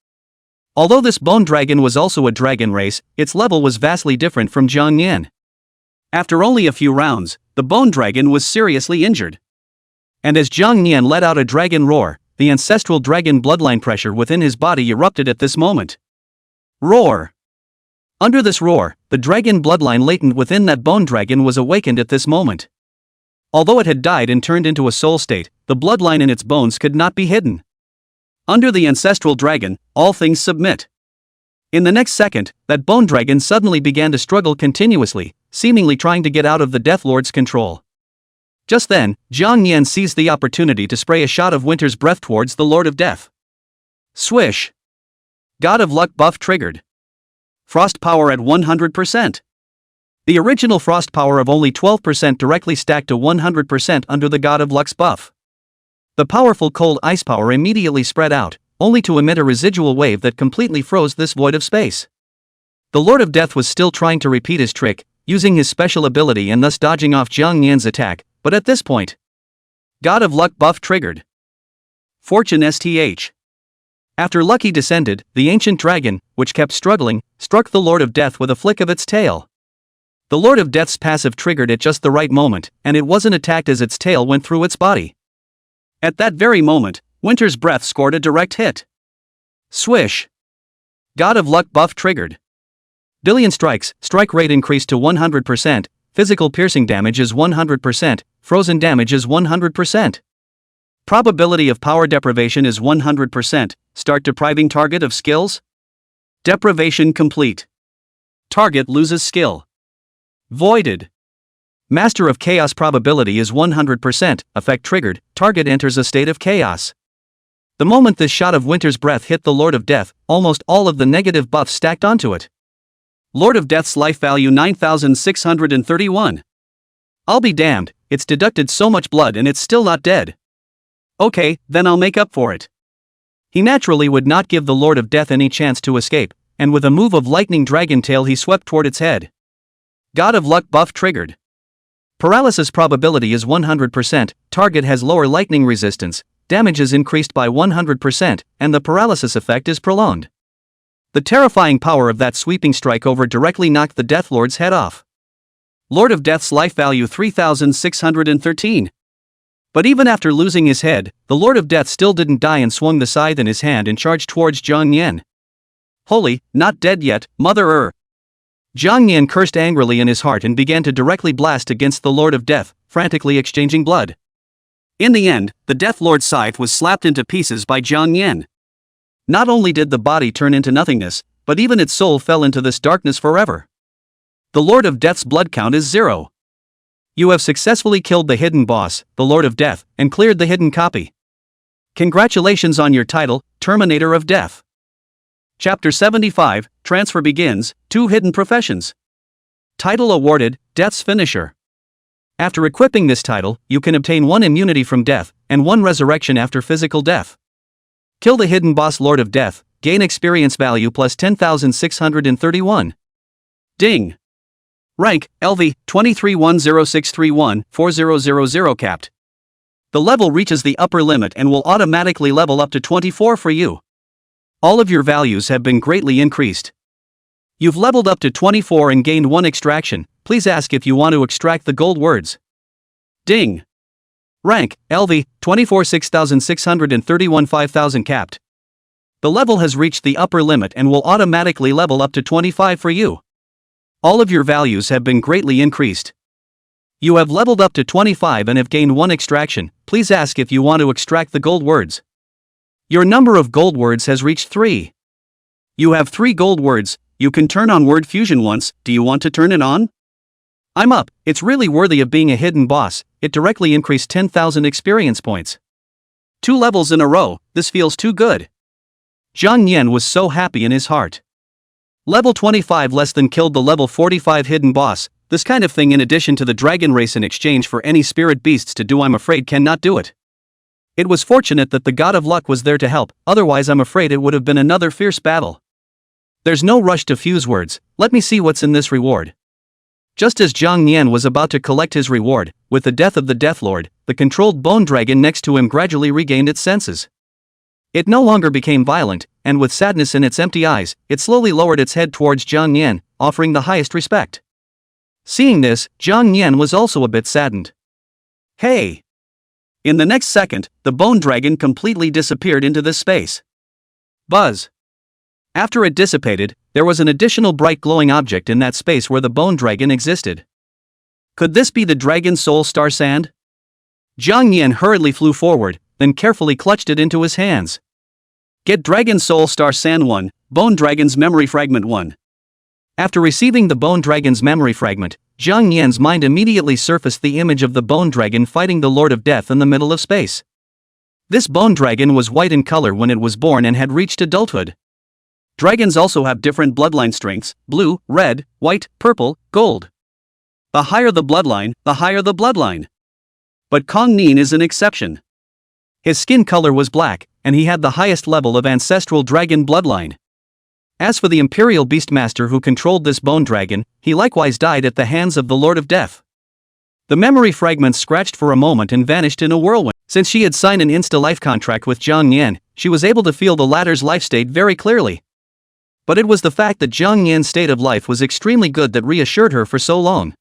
Although this Bone Dragon was also a dragon race, its level was vastly different from Jang Yan. After only a few rounds, the Bone Dragon was seriously injured. And as Jang Yan let out a dragon roar, the ancestral dragon bloodline pressure within his body erupted at this moment. Roar! Under this roar, the dragon bloodline latent within that Bone Dragon was awakened at this moment. Although it had died and turned into a soul state, the bloodline in its bones could not be hidden. Under the ancestral dragon, all things submit. In the next second, that Bone Dragon suddenly began to struggle continuously, seemingly trying to get out of the Death Lord's control. Just then, Jang Yan seized the opportunity to spray a shot of Winter's Breath towards the Lord of Death. Swish! God of Luck buff triggered. Frost power at 100%. The original frost power of only 12% directly stacked to 100% under the God of Luck's buff. The powerful cold ice power immediately spread out, only to emit a residual wave that completely froze this void of space. The Lord of Death was still trying to repeat his trick, using his special ability and thus dodging off Jang Yan's attack, but at this point, God of Luck buff triggered. Fortune STH. After Lucky descended, the ancient dragon, which kept struggling, struck the Lord of Death with a flick of its tail. The Lord of Death's passive triggered at just the right moment, and it wasn't attacked as its tail went through its body. At that very moment, Winter's Breath scored a direct hit. Swish! God of Luck buff triggered. Billion strikes, strike rate increased to 100%, physical piercing damage is 100%, frozen damage is 100%. Probability of power deprivation is 100%, start depriving target of skills? Deprivation complete. Target loses skill. Voided. Master of Chaos probability is 100%, effect triggered, target enters a state of chaos. The moment this shot of Winter's Breath hit the Lord of Death, almost all of the negative buffs stacked onto it. Lord of Death's life value 9,631. I'll be damned, it's deducted so much blood and it's still not dead. Okay, then I'll make up for it. He naturally would not give the Lord of Death any chance to escape, and with a move of lightning dragon tail he swept toward its head. God of Luck buff triggered. Paralysis probability is 100%, target has lower lightning resistance, damage is increased by 100%, and the paralysis effect is prolonged. The terrifying power of that sweeping strike over directly knocked the Death Lord's head off. Lord of Death's life value 3,613. But even after losing his head, the Lord of Death still didn't die and swung the scythe in his hand and charged towards Jang Yan. Holy, not dead yet, mother-er. Jang Yan cursed angrily in his heart and began to directly blast against the Lord of Death, frantically exchanging blood. In the end, the Death Lord's scythe was slapped into pieces by Jang Yan. Not only did the body turn into nothingness, but even its soul fell into this darkness forever. The Lord of Death's blood count is 0. You have successfully killed the hidden boss, the Lord of Death, and cleared the hidden copy. Congratulations on your title, Terminator of Death. Chapter 75, Transfer begins, 2 hidden professions. Title awarded, Death's Finisher. After equipping this title, you can obtain 1 immunity from death, and 1 resurrection after physical death. Kill the hidden boss Lord of Death, gain experience value plus 10,631. Ding. Rank, LV, 231063140000 capped. The level reaches the upper limit and will automatically level up to 24 for you. All of your values have been greatly increased. You've leveled up to 24 and gained 1 extraction, please ask if you want to extract the gold words. Ding. Rank, LV, 246631 5000 capped. The level has reached the upper limit and will automatically level up to 25 for you. All of your values have been greatly increased. You have leveled up to 25 and have gained 1 extraction, please ask if you want to extract the gold words. Your number of gold words has reached 3. You have 3 gold words, you can turn on word fusion once, do you want to turn it on? I'm up, it's really worthy of being a hidden boss, it directly increased 10,000 experience points. 2 levels in a row, this feels too good. Jang Yan was so happy in his heart. Level 25 less than killed the level 45 hidden boss, this kind of thing in addition to the dragon race in exchange for any spirit beasts to do I'm afraid cannot do it. It was fortunate that the God of Luck was there to help, otherwise I'm afraid it would have been another fierce battle. There's no rush to fuse words, let me see what's in this reward. Just as Jang Yan was about to collect his reward, with the death of the Death Lord, the controlled bone dragon next to him gradually regained its senses. It no longer became violent, and with sadness in its empty eyes, it slowly lowered its head towards Jang Yan, offering the highest respect. Seeing this, Jang Yan was also a bit saddened. Hey! In the next second, the bone dragon completely disappeared into this space. Buzz! After it dissipated, there was an additional bright glowing object in that space where the bone dragon existed. Could this be the Dragon Soul Star Sand? Jang Yan hurriedly flew forward, then carefully clutched it into his hands. Get Dragon Soul Star Sand 1, Bone Dragon's Memory Fragment 1. After receiving the Bone Dragon's memory fragment, Jang Yan's mind immediately surfaced the image of the Bone Dragon fighting the Lord of Death in the middle of space. This Bone Dragon was white in color when it was born and had reached adulthood. Dragons also have different bloodline strengths, blue, red, white, purple, gold. The higher the bloodline, the higher the bloodline. But Kong Nin is an exception. His skin color was black, and he had the highest level of ancestral dragon bloodline. As for the Imperial Beastmaster who controlled this bone dragon, he likewise died at the hands of the Lord of Death. The memory fragments scratched for a moment and vanished in a whirlwind. Since she had signed an insta-life contract with Jang Yan, she was able to feel the latter's life state very clearly. But it was the fact that Jang Yan's state of life was extremely good that reassured her for so long.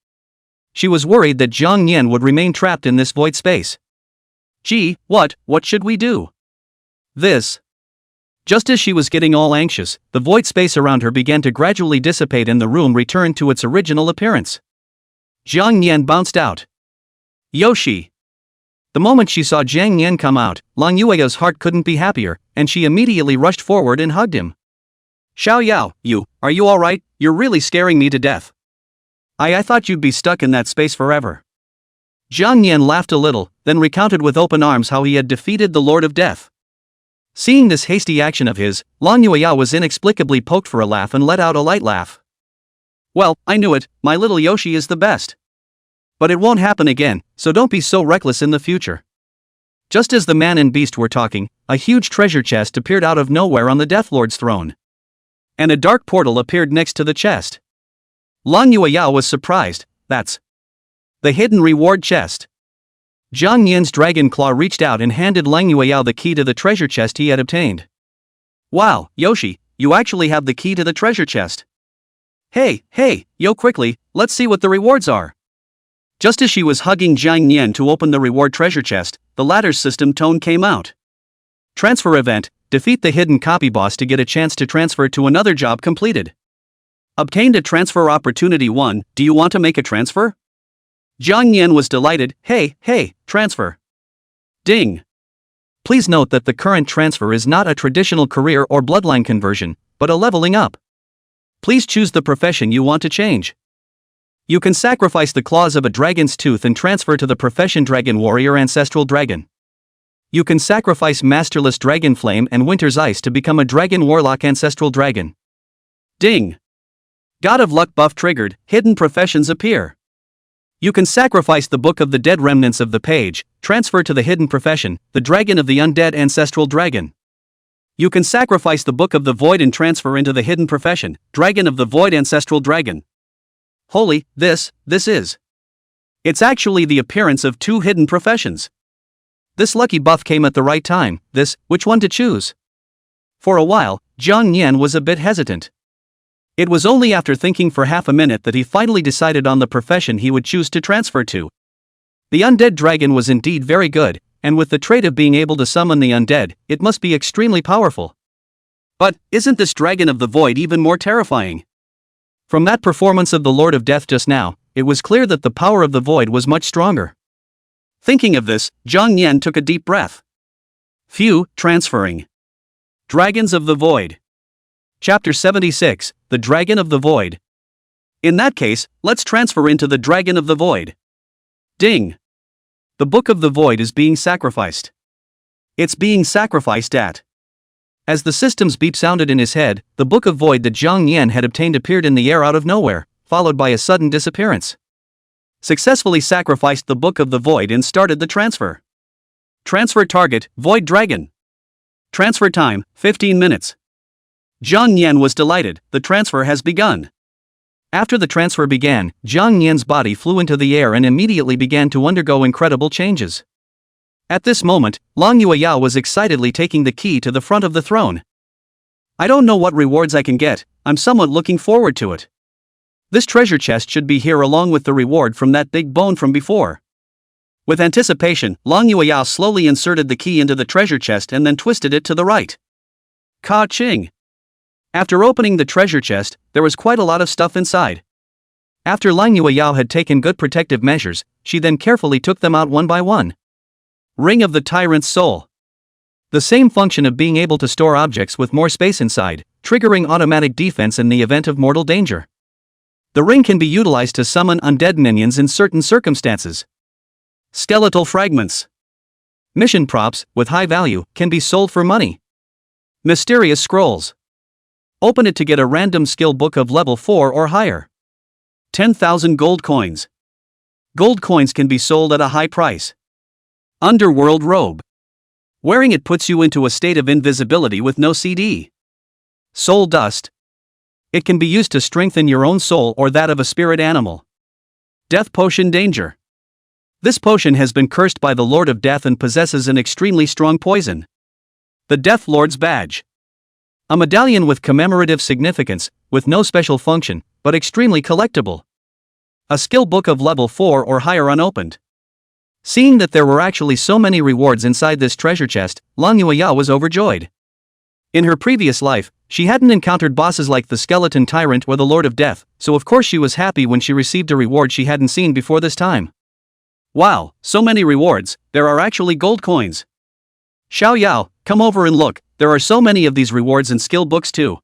She was worried that Jang Yan would remain trapped in this void space. Gee, what should we do? This. Just as she was getting all anxious, the void space around her began to gradually dissipate and the room returned to its original appearance. Jang Yan bounced out. Yoshi. The moment she saw Jang Yan come out, Lang Yueya's heart couldn't be happier, and she immediately rushed forward and hugged him. Xiao Yao, are you alright? You're really scaring me to death. I thought you'd be stuck in that space forever. Jang Yan laughed a little, then recounted with open arms how he had defeated the Lord of Death. Seeing this hasty action of his, Lang Yueya was inexplicably poked for a laugh and let out a light laugh. Well, I knew it, my little Yoshi is the best. But it won't happen again, so don't be so reckless in the future. Just as the man and beast were talking, a huge treasure chest appeared out of nowhere on the Death Lord's throne. And a dark portal appeared next to the chest. Lang Yueya was surprised. That's the hidden reward chest. Jang Yan's dragon claw reached out and handed Lang Yueya the key to the treasure chest he had obtained. Wow, Yoshi, you actually have the key to the treasure chest. Hey, quickly, let's see what the rewards are. Just as she was hugging Jang Yan to open the reward treasure chest, the latter's system tone came out. Transfer event, defeat the hidden copy boss to get a chance to transfer to another job completed. Obtained a transfer opportunity 1, do you want to make a transfer? Jang Yan was delighted, hey, transfer. Ding. Please note that the current transfer is not a traditional career or bloodline conversion, but a leveling up. Please choose the profession you want to change. You can sacrifice the claws of a dragon's tooth and transfer to the profession Dragon Warrior Ancestral Dragon. You can sacrifice Masterless Dragon Flame and Winter's Ice to become a Dragon Warlock Ancestral Dragon. Ding. God of Luck buff triggered, hidden professions appear. You can sacrifice the Book of the Dead Remnants of the page, transfer to the hidden profession, the Dragon of the Undead Ancestral Dragon. You can sacrifice the Book of the Void and transfer into the hidden profession, Dragon of the Void Ancestral Dragon. Holy, this is. It's actually the appearance of 2 hidden professions. This lucky buff came at the right time. Which one to choose? For a while, Jang Yan was a bit hesitant. It was only after thinking for half a minute that he finally decided on the profession he would choose to transfer to. The undead dragon was indeed very good, and with the trait of being able to summon the undead, it must be extremely powerful. But, isn't this Dragon of the Void even more terrifying? From that performance of the Lord of Death just now, it was clear that the power of the Void was much stronger. Thinking of this, Jang Yan took a deep breath. Phew, transferring. Dragons of the Void. Chapter 76, The Dragon of the Void. In that case, let's transfer into the Dragon of the Void. Ding. The Book of the Void is being sacrificed. It's being sacrificed at. As the system's beep sounded in his head, the Book of Void that Jang Yan had obtained appeared in the air out of nowhere, followed by a sudden disappearance. Successfully sacrificed the Book of the Void and started the transfer. Transfer target, Void Dragon. Transfer time, 15 minutes. Jang Yan was delighted, the transfer has begun. After the transfer began, Jang Yan's body flew into the air and immediately began to undergo incredible changes. At this moment, Lang Yueya was excitedly taking the key to the front of the throne. I don't know what rewards I can get, I'm somewhat looking forward to it. This treasure chest should be here along with the reward from that big bone from before. With anticipation, Lang Yueya slowly inserted the key into the treasure chest and then twisted it to the right. Ka-ching! After opening the treasure chest, there was quite a lot of stuff inside. After Lang Yueya had taken good protective measures, she then carefully took them out one by one. Ring of the Tyrant's Soul. The same function of being able to store objects with more space inside, triggering automatic defense in the event of mortal danger. The ring can be utilized to summon undead minions in certain circumstances. Skeletal fragments. Mission props, with high value, can be sold for money. Mysterious scrolls. Open it to get a random skill book of level 4 or higher. 10,000 gold coins. Gold coins can be sold at a high price. Underworld robe. Wearing it puts you into a state of invisibility with no CD. Soul dust. It can be used to strengthen your own soul or that of a spirit animal. Death potion danger. This potion has been cursed by the Lord of Death and possesses an extremely strong poison. The Death Lord's Badge. A medallion with commemorative significance, with no special function, but extremely collectible. A skill book of level 4 or higher unopened. Seeing that there were actually so many rewards inside this treasure chest, Lang Yueya was overjoyed. In her previous life, she hadn't encountered bosses like the Skeleton Tyrant or the Lord of Death, so of course she was happy when she received a reward she hadn't seen before this time. Wow, so many rewards, there are actually gold coins. Xiao Yao, come over and look, there are so many of these rewards and skill books too.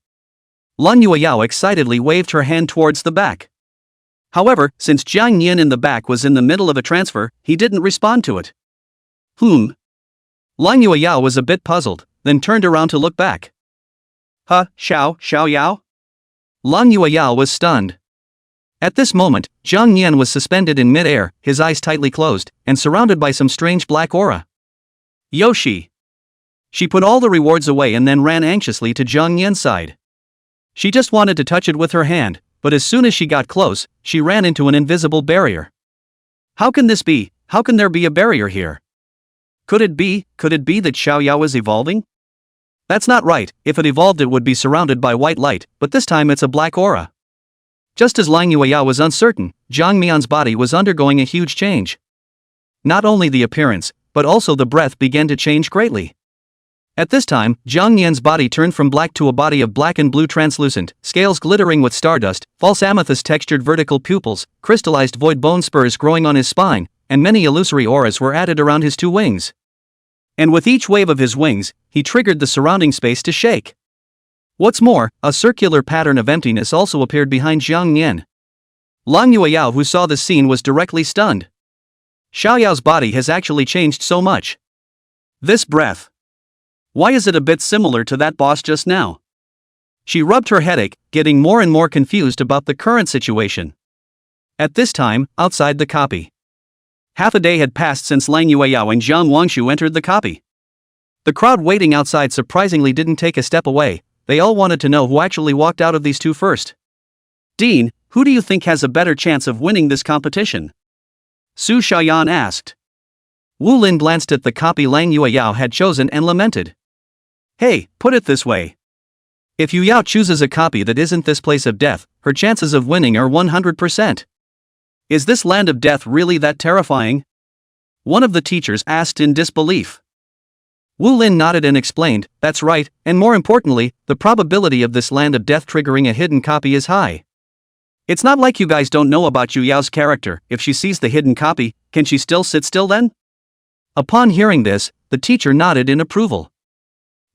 Lang Yueya excitedly waved her hand towards the back. However, since Jang Yan in the back was in the middle of a transfer, he didn't respond to it. Lang Yueya was a bit puzzled, then turned around to look back. Xiao Yao? Lang Yueya was stunned. At this moment, Jang Yan was suspended in mid-air, his eyes tightly closed, and surrounded by some strange black aura. Yoshi. She put all the rewards away and then ran anxiously to Jang Yan's side. She just wanted to touch it with her hand, but as soon as she got close, she ran into an invisible barrier. How can this be? How can there be a barrier here? Could it be that Xiao Yao is evolving? That's not right, if it evolved it would be surrounded by white light, but this time it's a black aura. Just as Lang Yueya was uncertain, Zhang Mian's body was undergoing a huge change. Not only the appearance, but also the breath began to change greatly. At this time, Zhang Yan's body turned from black to a body of black and blue translucent, scales glittering with stardust, false amethyst-textured vertical pupils, crystallized void bone spurs growing on his spine, and many illusory auras were added around his two wings. And with each wave of his wings, he triggered the surrounding space to shake. What's more, a circular pattern of emptiness also appeared behind Zhang Yan. Lang Yueya, who saw this scene, was directly stunned. Xiao Yao's body has actually changed so much. This breath. Why is it a bit similar to that boss just now? She rubbed her headache, getting more and more confused about the current situation. At this time, outside the copy. Half a day had passed since Lang Yueya and Jiang Wangshu entered the copy. The crowd waiting outside surprisingly didn't take a step away, they all wanted to know who actually walked out of these two first. Dean, who do you think has a better chance of winning this competition? Su Xiaoyan asked. Wu Lin glanced at the copy Lang Yueya had chosen and lamented. Hey, put it this way. If Yu Yao chooses a copy that isn't this place of death, her chances of winning are 100%. Is this land of death really that terrifying? One of the teachers asked in disbelief. Wu Lin nodded and explained, that's right, and more importantly, the probability of this land of death triggering a hidden copy is high. It's not like you guys don't know about Yu Yao's character. If she sees the hidden copy, can she still sit still then? Upon hearing this, the teacher nodded in approval.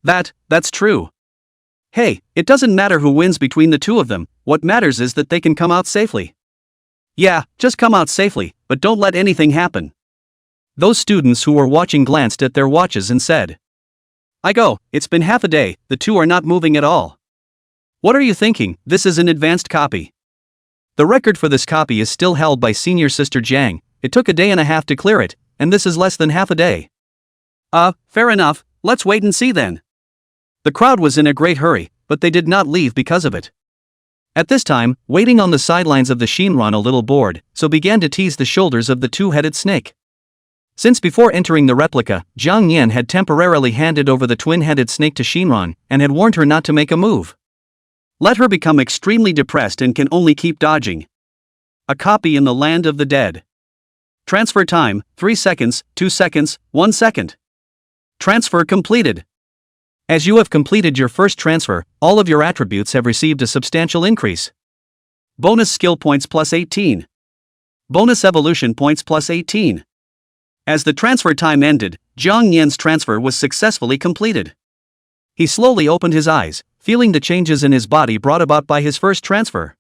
That's true. Hey, it doesn't matter who wins between the two of them, what matters is that they can come out safely. Yeah, just come out safely, but don't let anything happen. Those students who were watching glanced at their watches and said. It's been half a day, the two are not moving at all. What are you thinking? This is an advanced copy. The record for this copy is still held by senior sister Jang. It took a day and a half to clear it, and this is less than half a day. Fair enough, let's wait and see then. The crowd was in a great hurry, but they did not leave because of it. At this time, waiting on the sidelines of the Shinran a little bored, so began to tease the shoulders of the two-headed snake. Since before entering the replica, Jang Yan had temporarily handed over the twin-headed snake to Shinran, and had warned her not to make a move. Let her become extremely depressed and can only keep dodging. A copy in the land of the dead. Transfer time, 3 seconds, 2 seconds, 1 second. Transfer completed. As you have completed your first transfer, all of your attributes have received a substantial increase. Bonus skill points plus 18. Bonus evolution points plus 18. As the transfer time ended, Zhang Yan's transfer was successfully completed. He slowly opened his eyes, feeling the changes in his body brought about by his first transfer.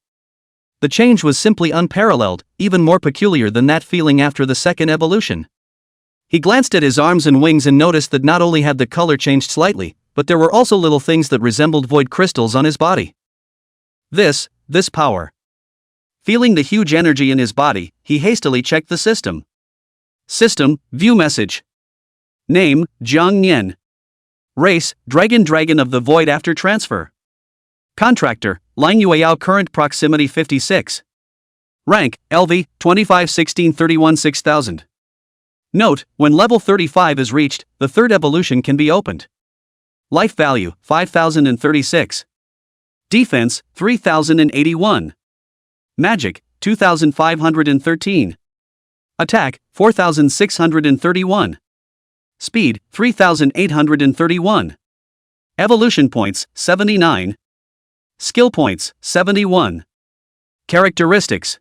The change was simply unparalleled, even more peculiar than that feeling after the second evolution. He glanced at his arms and wings and noticed that not only had the color changed slightly, but there were also little things that resembled void crystals on his body. This power. Feeling the huge energy in his body, he hastily checked the system. System, view message. Name, Jang Yan. Race, Dragon of the Void after transfer. Contractor, Lang Yueya current proximity 56. Rank, LV, 25 16 31 6000. Note, when level 35 is reached, the third evolution can be opened. Life value, 5036. Defense, 3081. Magic, 2513. Attack, 4631. Speed, 3831. Evolution points, 79. Skill points, 71. Characteristics.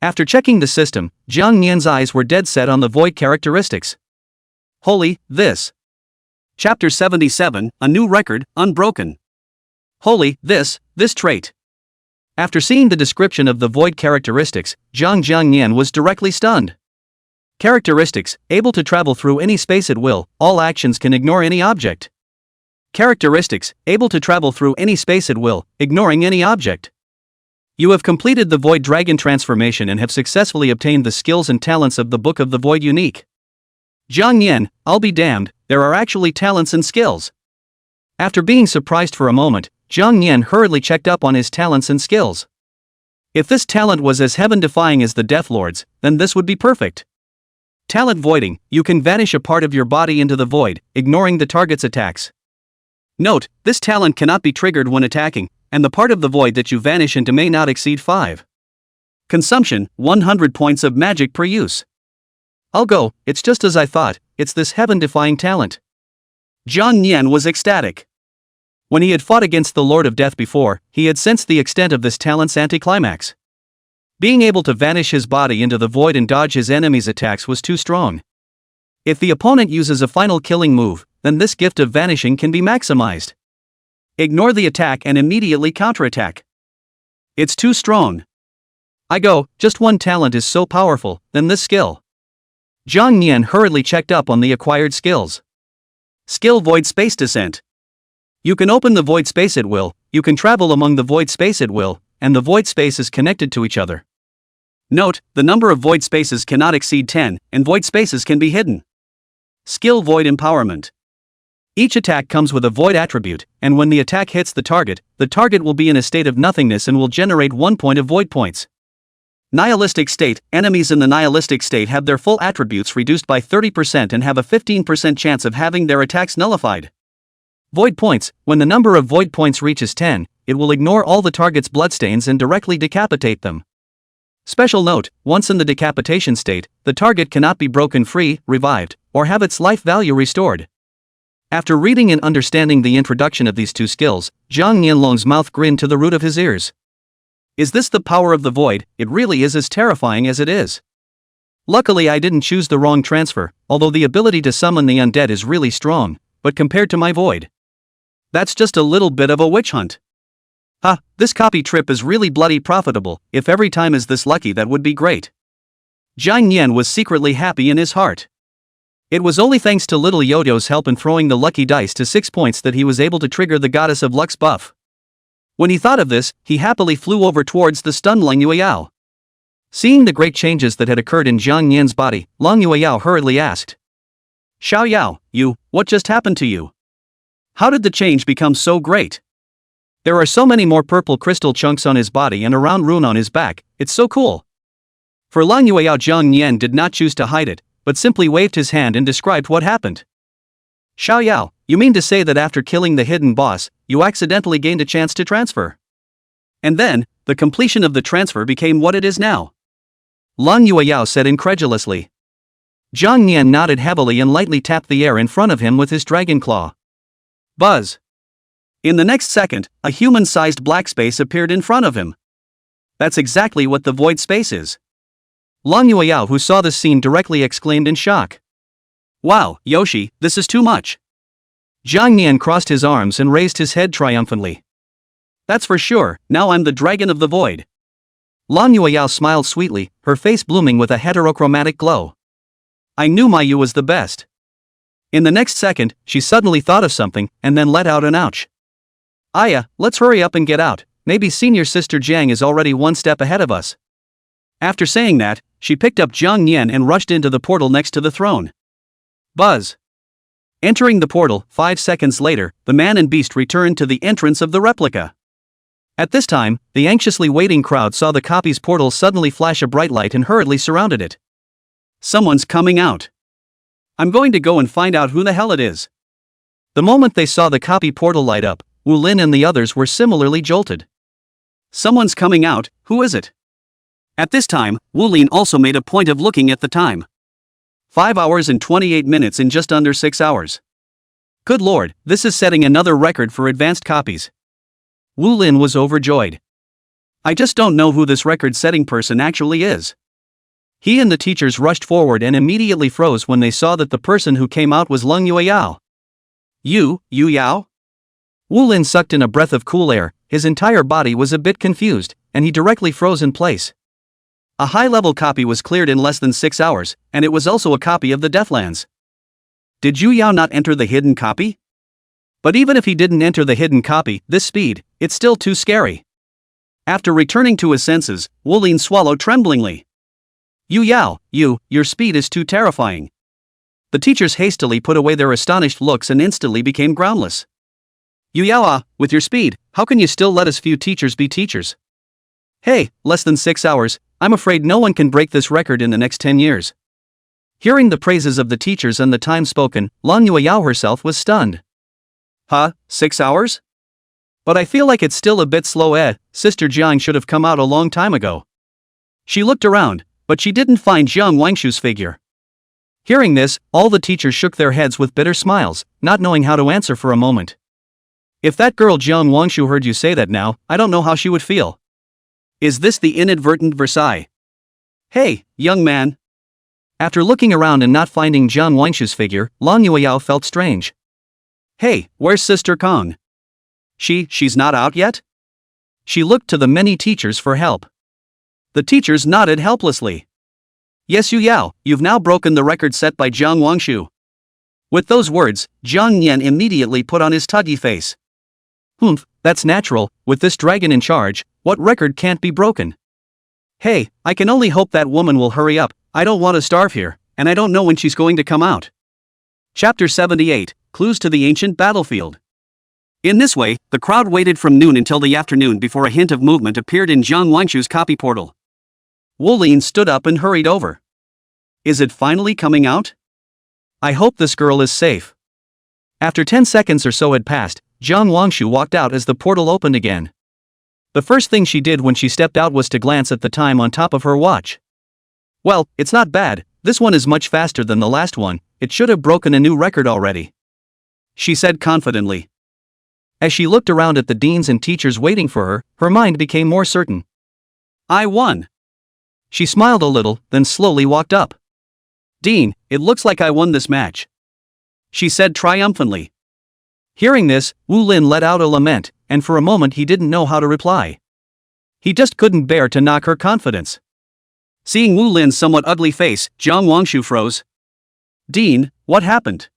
After checking the system, Jang Yan's eyes were dead set on the void characteristics. Holy, this. Chapter 77, A New Record, Unbroken. Holy, this trait. After seeing the description of the void characteristics, Jang Yan was directly stunned. Characteristics, able to travel through any space at will, all actions can ignore any object. Characteristics, able to travel through any space at will, ignoring any object. You have completed the Void Dragon transformation and have successfully obtained the skills and talents of the Book of the Void unique. Jang Yan, I'll be damned, there are actually talents and skills. After being surprised for a moment, Jang Yan hurriedly checked up on his talents and skills. If this talent was as heaven-defying as the Death Lord's, then this would be perfect. Talent Voiding, you can vanish a part of your body into the void, ignoring the target's attacks. Note, this talent cannot be triggered when attacking, and the part of the void that you vanish into may not exceed 5. Consumption, 100 points of magic per use. I'll go, it's just as I thought, it's this heaven-defying talent. Jang Yan was ecstatic. When he had fought against the Lord of Death before, he had sensed the extent of this talent's anticlimax. Being able to vanish his body into the void and dodge his enemy's attacks was too strong. If the opponent uses a final killing move, then this gift of vanishing can be maximized. Ignore the attack and immediately counterattack. It's too strong. I go, just one talent is so powerful, then this skill. Jang Yan hurriedly checked up on the acquired skills. Skill Void Space Descent. You can open the void space at will, you can travel among the void space at will, and the void space is connected to each other. Note, the number of void spaces cannot exceed 10, and void spaces can be hidden. Skill Void Empowerment. Each attack comes with a void attribute, and when the attack hits the target will be in a state of nothingness and will generate 1 point of void points. Nihilistic State. Enemies in the nihilistic state have their full attributes reduced by 30% and have a 15% chance of having their attacks nullified. Void Points. When the number of void points reaches 10, it will ignore all the target's bloodstains and directly decapitate them. Special note, once in the decapitation state, the target cannot be broken free, revived, or have its life value restored. After reading and understanding the introduction of these two skills, Jang Yanlong's mouth grinned to the root of his ears. Is this the power of the void? It really is as terrifying as it is. Luckily I didn't choose the wrong transfer, although the ability to summon the undead is really strong, but compared to my void, that's just a little bit of a witch hunt. This copy trip is really bloody profitable. If every time is this lucky, that would be great. Jang Yan was secretly happy in his heart. It was only thanks to little Yodo's help in throwing the lucky dice to 6 points that he was able to trigger the Goddess of Luck's buff. When he thought of this, he happily flew over towards the stunned Lang Yueyao. Seeing the great changes that had occurred in Jang Yan's body, Lang Yueyao hurriedly asked, Xiao Yao, what just happened to you? How did the change become so great? There are so many more purple crystal chunks on his body and a round rune on his back, it's so cool. For Lang Yueyao, Jang Yan did not choose to hide it, but simply waved his hand and described what happened. Xiao Yao, you mean to say that after killing the hidden boss, you accidentally gained a chance to transfer? And then, the completion of the transfer became what it is now? Lang Yueyao said incredulously. Jang Yan nodded heavily and lightly tapped the air in front of him with his dragon claw. Buzz. In the next second, a human-sized black space appeared in front of him. That's exactly what the void space is. Lang Yueyao, who saw this scene, directly exclaimed in shock. Wow, Yoshi, this is too much. Jang Yan crossed his arms and raised his head triumphantly. That's for sure, now I'm the dragon of the void. Lang Yueyao smiled sweetly, her face blooming with a heterochromatic glow. I knew my Yu was the best. In the next second, she suddenly thought of something, and then let out an ouch. Aya, let's hurry up and get out, maybe senior sister Jang is already one step ahead of us. After saying that, she picked up Jang Yan and rushed into the portal next to the throne. Buzz. Entering the portal, 5 seconds later, the man and beast returned to the entrance of the replica. At this time, the anxiously waiting crowd saw the copy's portal suddenly flash a bright light and hurriedly surrounded it. Someone's coming out. I'm going to go and find out who the hell it is. The moment they saw the copy portal light up, Wu Lin and the others were similarly jolted. Someone's coming out, who is it? At this time, Wu Lin also made a point of looking at the time. 5 hours and 28 minutes in just under 6 hours. Good lord, this is setting another record for advanced copies. Wu Lin was overjoyed. I just don't know who this record-setting person actually is. He and the teachers rushed forward and immediately froze when they saw that the person who came out was Lung Yueyao. You Yao? Wu Lin sucked in a breath of cool air, his entire body was a bit confused, and he directly froze in place. A high-level copy was cleared in less than 6 hours, and it was also a copy of the Deathlands. Did Yu Yao not enter the hidden copy? But even if he didn't enter the hidden copy, this speed, it's still too scary. After returning to his senses, Wu Lin swallowed tremblingly. Yu Yao, your speed is too terrifying. The teachers hastily put away their astonished looks and instantly became groundless. Yu Yao, with your speed, how can you still let us few teachers be teachers? Hey, less than 6 hours, I'm afraid no one can break this record in the next 10 years. Hearing the praises of the teachers and the time spoken, Lan Yueyao herself was stunned. Huh, 6 hours? But I feel like it's still a bit slow. Sister Jiang should have come out a long time ago. She looked around, but she didn't find Jiang Wangshu's figure. Hearing this, all the teachers shook their heads with bitter smiles, not knowing how to answer for a moment. If that girl Jiang Wangshu heard you say that now, I don't know how she would feel. Is this the inadvertent Versailles? Hey, young man. After looking around and not finding Jiang Wangshu's figure, Lan Yueyao felt strange. Hey, where's Sister Kong? She's not out yet? She looked to the many teachers for help. The teachers nodded helplessly. Yes, Yu Yao, you've now broken the record set by Jiang Wangshu. With those words, Jang Yan immediately put on his tuggy face. Humph, that's natural, with this dragon in charge, what record can't be broken? Hey, I can only hope that woman will hurry up, I don't want to starve here, and I don't know when she's going to come out. Chapter 78, Clues to the Ancient Battlefield. In this way, the crowd waited from noon until the afternoon before a hint of movement appeared in Jiang Wangshu's copy portal. Wu Lin stood up and hurried over. Is it finally coming out? I hope this girl is safe. After 10 seconds or so had passed, Jiang Wangshu walked out as the portal opened again. The first thing she did when she stepped out was to glance at the time on top of her watch. Well, it's not bad, this one is much faster than the last one, it should have broken a new record already. She said confidently. As she looked around at the deans and teachers waiting for her, her mind became more certain. I won. She smiled a little, then slowly walked up. Dean, it looks like I won this match. She said triumphantly. Hearing this, Wu Lin let out a lament, and for a moment he didn't know how to reply. He just couldn't bear to knock her confidence. Seeing Wu Lin's somewhat ugly face, Jiang Wangshu froze. Dean, what happened?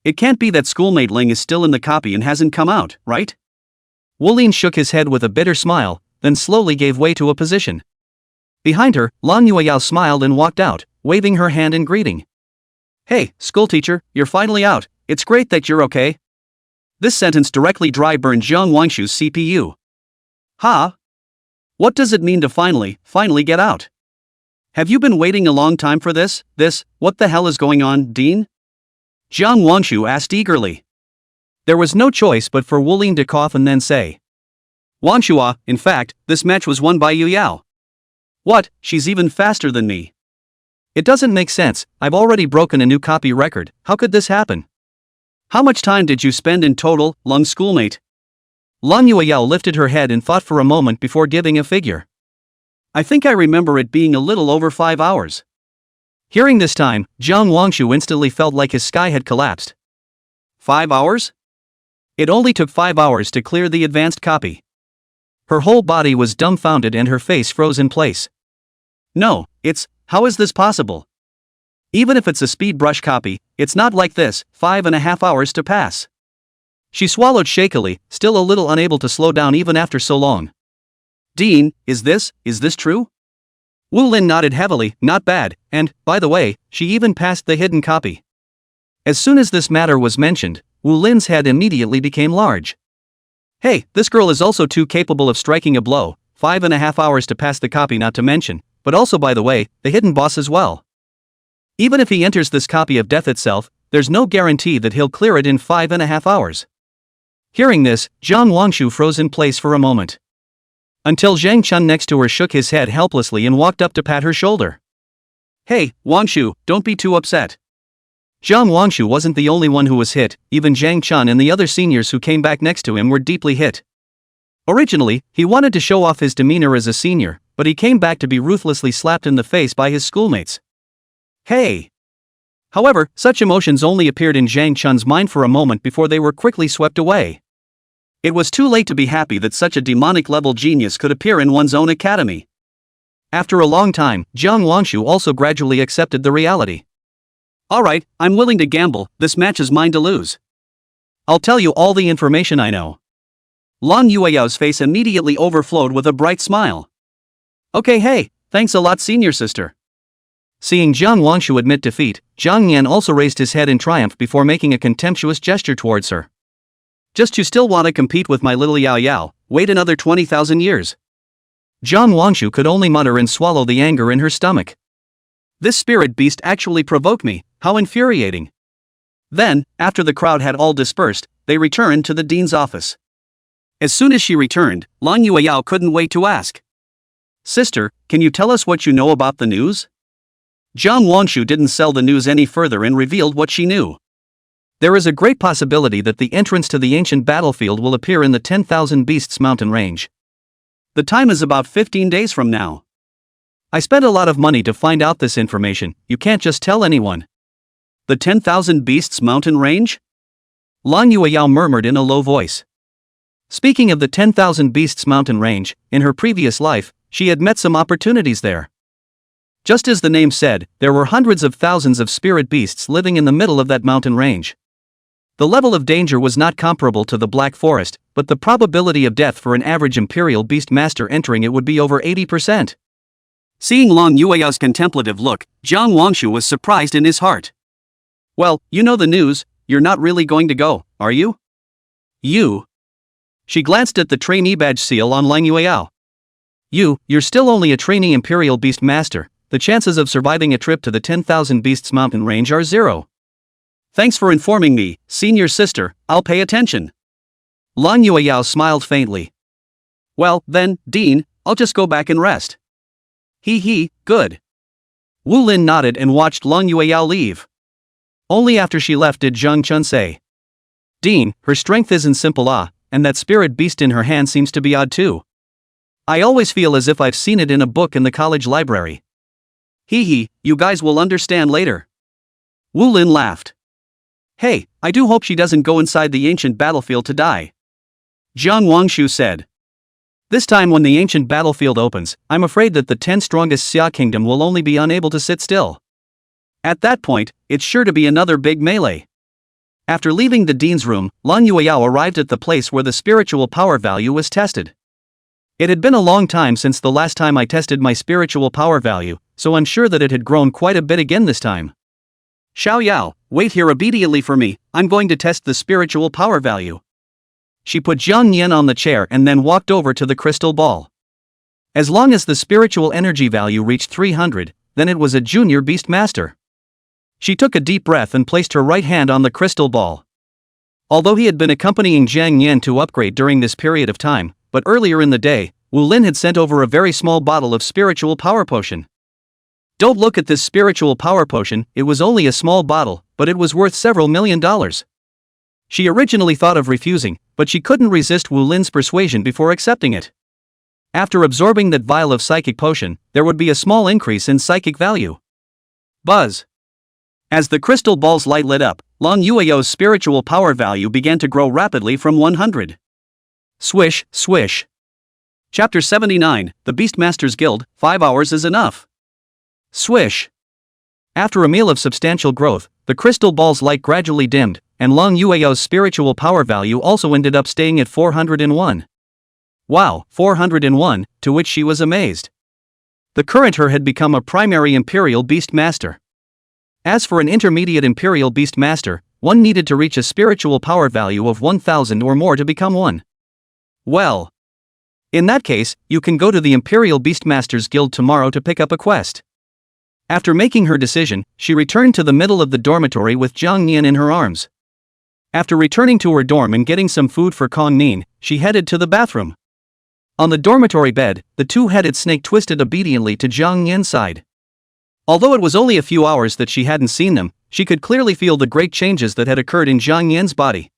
It can't be that schoolmate Ling is still in the copy and hasn't come out, right? Wu Lin shook his head with a bitter smile, then slowly gave way to a position. Behind her, Lan Yueyao smiled and walked out, waving her hand in greeting. Hey, schoolteacher, you're finally out, it's great that you're okay. This sentence directly dry burned Jiang Wangshu's CPU. Huh? What does it mean to finally get out? Have you been waiting a long time for this, what the hell is going on, Dean? Jiang Wangshu asked eagerly. There was no choice but for Wu Lin to cough and then say. Wangshua, in fact, this match was won by Yu Yao. What, she's even faster than me. It doesn't make sense, I've already broken a new copy record, how could this happen? How much time did you spend in total, Lung's schoolmate? Lan Yueyao lifted her head and thought for a moment before giving a figure. I think I remember it being a little over 5 hours. Hearing this time, Jiang Wangshu instantly felt like his sky had collapsed. 5 hours? It only took 5 hours to clear the advanced copy. Her whole body was dumbfounded and her face froze in place. No, how is this possible? Even if it's a speed brush copy, it's not like this, 5.5 hours to pass. She swallowed shakily, still a little unable to slow down even after so long. Dean, is this true? Wu Lin nodded heavily, not bad, and, by the way, she even passed the hidden copy. As soon as this matter was mentioned, Wu Lin's head immediately became large. Hey, this girl is also too capable of striking a blow, 5.5 hours to pass the copy not to mention, but also by the way, the hidden boss as well. Even if he enters this copy of death itself, there's no guarantee that he'll clear it in 5.5 hours. Hearing this, Zhang Wangshu froze in place for a moment. Until Zhang Chun next to her shook his head helplessly and walked up to pat her shoulder. Hey, Wangshu, don't be too upset. Zhang Wangshu wasn't the only one who was hit, even Zhang Chun and the other seniors who came back next to him were deeply hit. Originally, he wanted to show off his demeanor as a senior, but he came back to be ruthlessly slapped in the face by his schoolmates. Hey! However, such emotions only appeared in Zhang Chun's mind for a moment before they were quickly swept away. It was too late to be happy that such a demonic-level genius could appear in one's own academy. After a long time, Zhang Wangshu also gradually accepted the reality. Alright, I'm willing to gamble, this match is mine to lose. I'll tell you all the information I know. Lan Yueyao's face immediately overflowed with a bright smile. Okay, hey, thanks a lot, senior sister. Seeing Zhang Wangshu admit defeat, Jang Yan also raised his head in triumph before making a contemptuous gesture towards her. Just you still want to compete with my little Yao Yao, wait another 20,000 years. Zhang Wangshu could only mutter and swallow the anger in her stomach. This spirit beast actually provoked me, how infuriating. Then, after the crowd had all dispersed, they returned to the dean's office. As soon as she returned, Lan Yueyao couldn't wait to ask. Sister, can you tell us what you know about the news? Zhang Wangshu didn't sell the news any further and revealed what she knew. There is a great possibility that the entrance to the ancient battlefield will appear in the 10,000 Beasts mountain range. The time is about 15 days from now. I spent a lot of money to find out this information, you can't just tell anyone. The 10,000 Beasts mountain range? Lan Yueyao murmured in a low voice. Speaking of the 10,000 Beasts mountain range, in her previous life, she had met some opportunities there. Just as the name said, there were hundreds of thousands of spirit beasts living in the middle of that mountain range. The level of danger was not comparable to the Black Forest, but the probability of death for an average Imperial Beast Master entering it would be over 80%. Seeing Lan Yueyao's contemplative look, Zhang Wangshu was surprised in his heart. Well, you know the news, you're not really going to go, are you? You. She glanced at the trainee badge seal on Lan Yueyao. You're still only a trainee Imperial Beast Master. The chances of surviving a trip to the 10,000 Beasts mountain range are 0. Thanks for informing me, senior sister, I'll pay attention. Lan Yueyao smiled faintly. Well, then, Dean, I'll just go back and rest. Good. Wu Lin nodded and watched Lan Yueyao leave. Only after she left did Zhang Chun say. Dean, her strength isn't simple and that spirit beast in her hand seems to be odd too. I always feel as if I've seen it in a book in the college library. You guys will understand later. Wu Lin laughed. Hey, I do hope she doesn't go inside the ancient battlefield to die. Zhang Wangshu said. This time when the ancient battlefield opens, I'm afraid that the 10 strongest Xia Kingdom will only be unable to sit still. At that point, it's sure to be another big melee. After leaving the dean's room, Lan Yueyao arrived at the place where the spiritual power value was tested. It had been a long time since the last time I tested my spiritual power value, so I'm sure that it had grown quite a bit again this time. Xiao Yao, wait here obediently for me, I'm going to test the spiritual power value. She put Jang Yan on the chair and then walked over to the crystal ball. As long as the spiritual energy value reached 300, then it was a junior beast master. She took a deep breath and placed her right hand on the crystal ball. Although he had been accompanying Jang Yan to upgrade during this period of time, but earlier in the day, Wu Lin had sent over a very small bottle of spiritual power potion. Don't look at this spiritual power potion, it was only a small bottle, but it was worth several $1,000,000. She originally thought of refusing, but she couldn't resist Wu Lin's persuasion before accepting it. After absorbing that vial of psychic potion, there would be a small increase in psychic value. Buzz. As the crystal ball's light lit up, Lan Yueyao's spiritual power value began to grow rapidly from 100. Swish, swish. Chapter 79, The Beastmasters Guild, 5 hours is enough. Swish. After a meal of substantial growth, the crystal ball's light gradually dimmed, and Lan Yueyao's spiritual power value also ended up staying at 401. Wow, 401, to which she was amazed. The current her had become a primary Imperial Beast Master. As for an intermediate Imperial Beast Master, one needed to reach a spiritual power value of 1000 or more to become one. Well. In that case, you can go to the Imperial Beastmasters Guild tomorrow to pick up a quest. After making her decision, she returned to the middle of the dormitory with Jang Yan in her arms. After returning to her dorm and getting some food for Kong Nin, she headed to the bathroom. On the dormitory bed, the two-headed snake twisted obediently to Jang Yan's side. Although it was only a few hours that she hadn't seen them, she could clearly feel the great changes that had occurred in Jang Yan's body.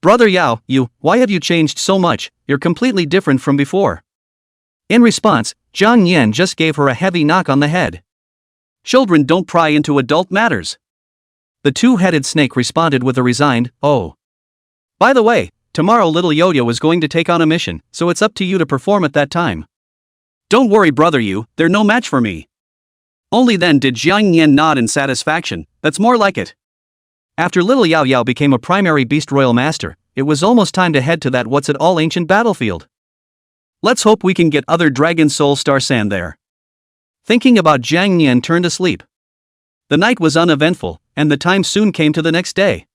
"Brother Yao, why have you changed so much? You're completely different from before." In response, Jang Yan just gave her a heavy knock on the head. "Children don't pry into adult matters." The two-headed snake responded with a resigned, "Oh. By the way, tomorrow little Yo-Yo is going to take on a mission, so it's up to you to perform at that time." "Don't worry brother they're no match for me." Only then did Jang Yan nod in satisfaction. "That's more like it." After little Yao Yao became a primary beast royal master, it was almost time to head to that what's-it-all ancient battlefield. Let's hope we can get other Dragon Soul Star Sand there. Thinking about Jang Yan turned asleep. The night was uneventful, and the time soon came to the next day.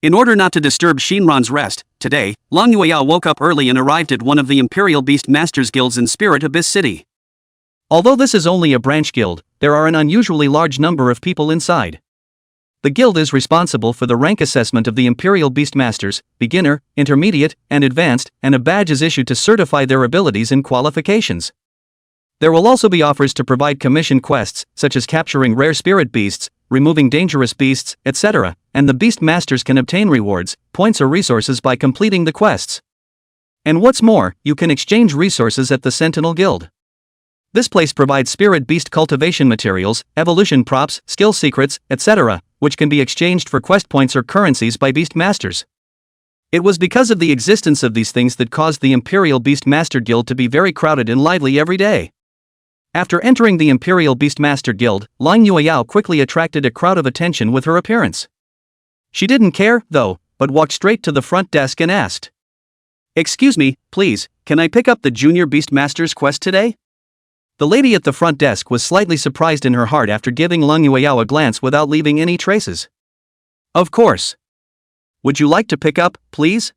In order not to disturb Shinran's rest, today, Long Yueyao woke up early and arrived at one of the Imperial Beast Masters Guilds in Spirit Abyss City. Although this is only a branch guild, there are an unusually large number of people inside. The guild is responsible for the rank assessment of the Imperial Beast Masters, beginner, intermediate, and advanced, and a badge is issued to certify their abilities and qualifications. There will also be offers to provide commission quests, such as capturing rare spirit beasts, removing dangerous beasts, etc., and the Beast Masters can obtain rewards, points or resources by completing the quests. And what's more, you can exchange resources at the Sentinel Guild. This place provides spirit beast cultivation materials, evolution props, skill secrets, etc., which can be exchanged for quest points or currencies by Beast Masters. It was because of the existence of these things that caused the Imperial Beast Master Guild to be very crowded and lively every day. After entering the Imperial Beast Master Guild, Long Yueyao quickly attracted a crowd of attention with her appearance. She didn't care, though, but walked straight to the front desk and asked, "Excuse me, please, can I pick up the Junior Beast Master's quest today?" The lady at the front desk was slightly surprised in her heart after giving Long Yueyao a glance without leaving any traces. "Of course. Would you like to pick up, please?"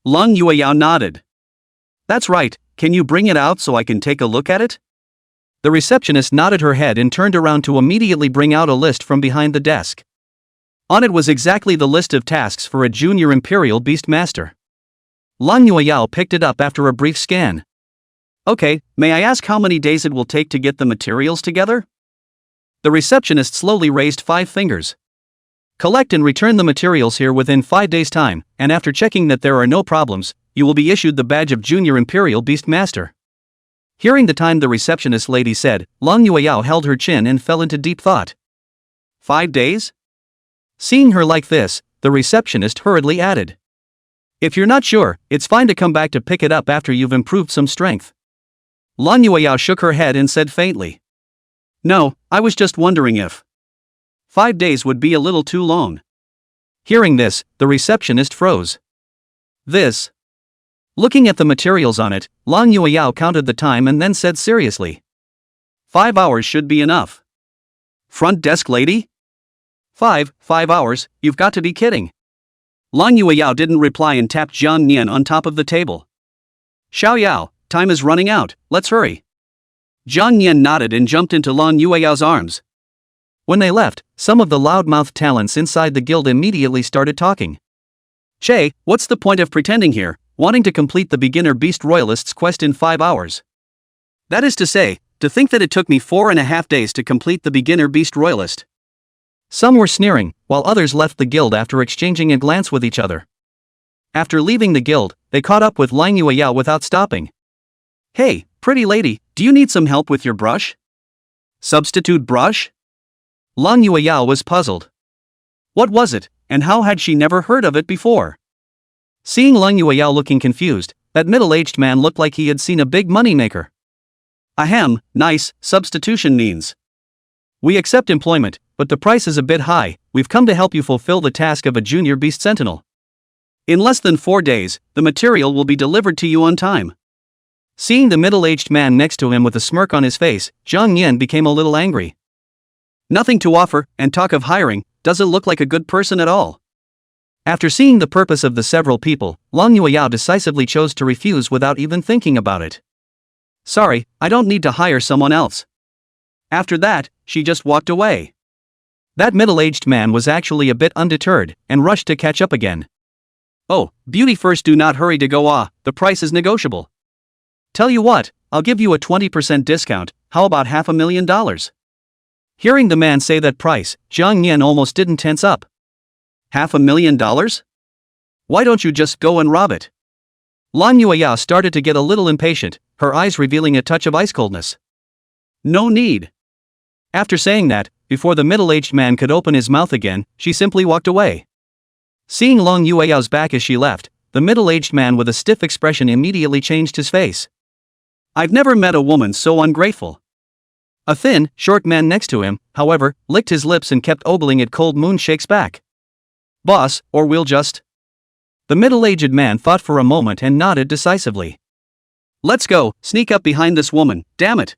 Long Yueyao nodded. "That's right, can you bring it out so I can take a look at it?" The receptionist nodded her head and turned around to immediately bring out a list from behind the desk. On it was exactly the list of tasks for a junior Imperial Beast Master. Long Yueyao picked it up after a brief scan. "Okay, may I ask how many days it will take to get the materials together?" The receptionist slowly raised 5 fingers. "Collect and return the materials here within 5 days' time, and after checking that there are no problems, you will be issued the badge of Junior Imperial Beast Master." Hearing the time the receptionist lady said, Long Yueyao held her chin and fell into deep thought. 5 days? Seeing her like this, the receptionist hurriedly added, "If you're not sure, it's fine to come back to pick it up after you've improved some strength." Long Yueyao shook her head and said faintly, "No, I was just wondering if 5 days would be a little too long." Hearing this, the receptionist froze. "This?" Looking at the materials on it, Long Yueyao counted the time and then said seriously, 5 hours should be enough." "Front desk lady? 5 hours, you've got to be kidding." Long Yueyao didn't reply and tapped Jang Yan on top of the table. "Xiao Yao, time is running out, let's hurry." Jang Yan nodded and jumped into Long Yueyao's arms. When they left, some of the loudmouth talents inside the guild immediately started talking. "Che, what's the point of pretending here, wanting to complete the beginner beast royalist's quest in 5 hours? That is to say, to think that it took me 4.5 days to complete the beginner beast royalist." Some were sneering, while others left the guild after exchanging a glance with each other. After leaving the guild, they caught up with Long Yueyao without stopping. "Hey, pretty lady, do you need some help with your brush?" "Substitute brush?" Long Yueyao was puzzled. What was it, and how had she never heard of it before? Seeing Long Yueyao looking confused, that middle-aged man looked like he had seen a big moneymaker. "Ahem, nice, substitution means. We accept employment, but the price is a bit high. We've come to help you fulfill the task of a junior beast sentinel. In less than 4 days, the material will be delivered to you on time." Seeing the middle-aged man next to him with a smirk on his face, Jang Yan became a little angry. Nothing to offer, and talk of hiring, doesn't look like a good person at all. After seeing the purpose of the several people, Long Yueyao decisively chose to refuse without even thinking about it. "Sorry, I don't need to hire someone else." After that, she just walked away. That middle-aged man was actually a bit undeterred, and rushed to catch up again. Oh, beauty first, do not hurry to go, the price is negotiable. Tell you what, I'll give you a 20% discount, how about $500,000? Hearing the man say that price, Jang Yan almost didn't tense up. $500,000? Why don't you just go and rob it? Lan Yueyao started to get a little impatient, her eyes revealing a touch of ice coldness. No need. After saying that, before the middle-aged man could open his mouth again, she simply walked away. Seeing Long Yueyao's back as she left, the middle-aged man with a stiff expression immediately changed his face. I've never met a woman so ungrateful. A thin, short man next to him, however, licked his lips and kept ogling at Cold Moon Shake's back. Boss, or we'll just... The middle-aged man thought for a moment and nodded decisively. Let's go, sneak up behind this woman, damn it.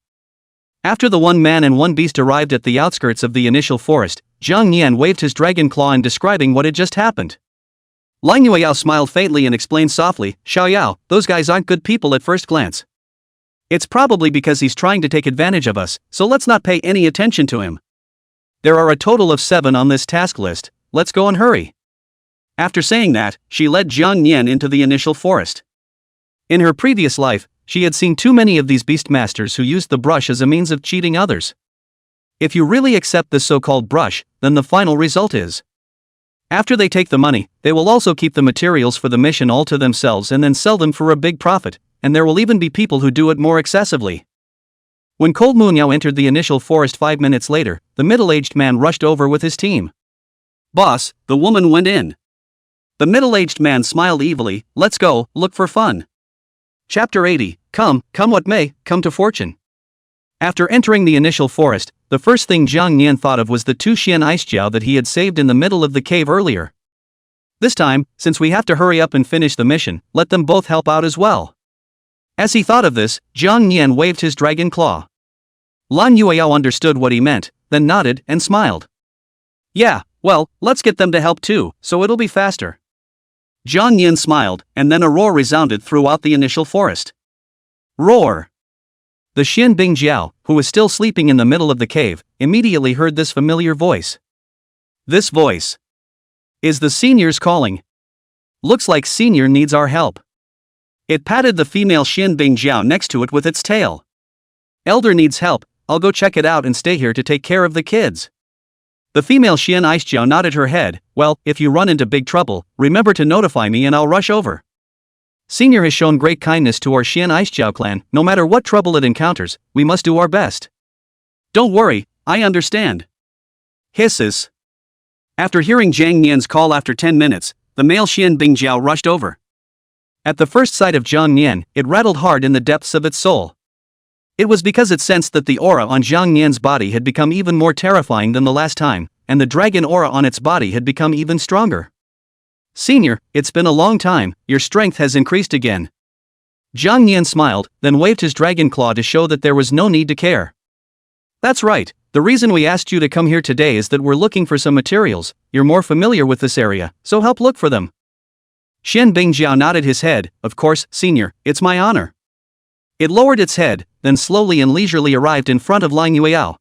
After the one man and one beast arrived at the outskirts of the initial forest, Jang Yan waved his dragon claw in describing what had just happened. Lang Yueyao smiled faintly and explained softly, Xiaoyao, those guys aren't good people at first glance. It's probably because he's trying to take advantage of us, so let's not pay any attention to him. There are a total of 7 on this task list, let's go and hurry. After saying that, she led Jang Yan into the initial forest. In her previous life, she had seen too many of these beastmasters who used the brush as a means of cheating others. If you really accept this so-called brush, then the final result is, after they take the money, they will also keep the materials for the mission all to themselves and then sell them for a big profit, and there will even be people who do it more excessively. When Cold Moon Yao entered the initial forest 5 minutes later, the middle-aged man rushed over with his team. Boss, the woman went in. The middle-aged man smiled evilly, let's go, look for fun. Chapter 80, come what may, come to fortune. After entering the initial forest, the first thing Jang Yan thought of was the 2 Xian Icejiao that he had saved in the middle of the cave earlier. This time, since we have to hurry up and finish the mission, let them both help out as well. As he thought of this, Jang Yan waved his dragon claw. Lan Yueyao understood what he meant, then nodded and smiled. Yeah, well, let's get them to help too, so it'll be faster. Jang Yan smiled, and then a roar resounded throughout the initial forest. Roar! The Xian Bingjiao, who was still sleeping in the middle of the cave, immediately heard this familiar voice. This voice is the senior's calling. Looks like senior needs our help. It patted the female Xian Bingjiao next to it with its tail. Elder needs help, I'll go check it out and stay here to take care of the kids. The female Xian Icejiao nodded her head, well, if you run into big trouble, remember to notify me and I'll rush over. Senior has shown great kindness to our Xian Icejiao clan, no matter what trouble it encounters, we must do our best. Don't worry, I understand. Hisses. After hearing Jang Yan's call after 10 minutes, the male Xian Bingjiao rushed over. At the first sight of Jang Yan, it rattled hard in the depths of its soul. It was because it sensed that the aura on Jang Yan's body had become even more terrifying than the last time, and the dragon aura on its body had become even stronger. Senior, it's been a long time, your strength has increased again. Jang Yan smiled, then waved his dragon claw to show that there was no need to care. That's right, the reason we asked you to come here today is that we're looking for some materials, you're more familiar with this area, so help look for them. Xian Bingjiao nodded his head, of course, senior, it's my honor. It lowered its head, then slowly and leisurely arrived in front of Lang Yueyao.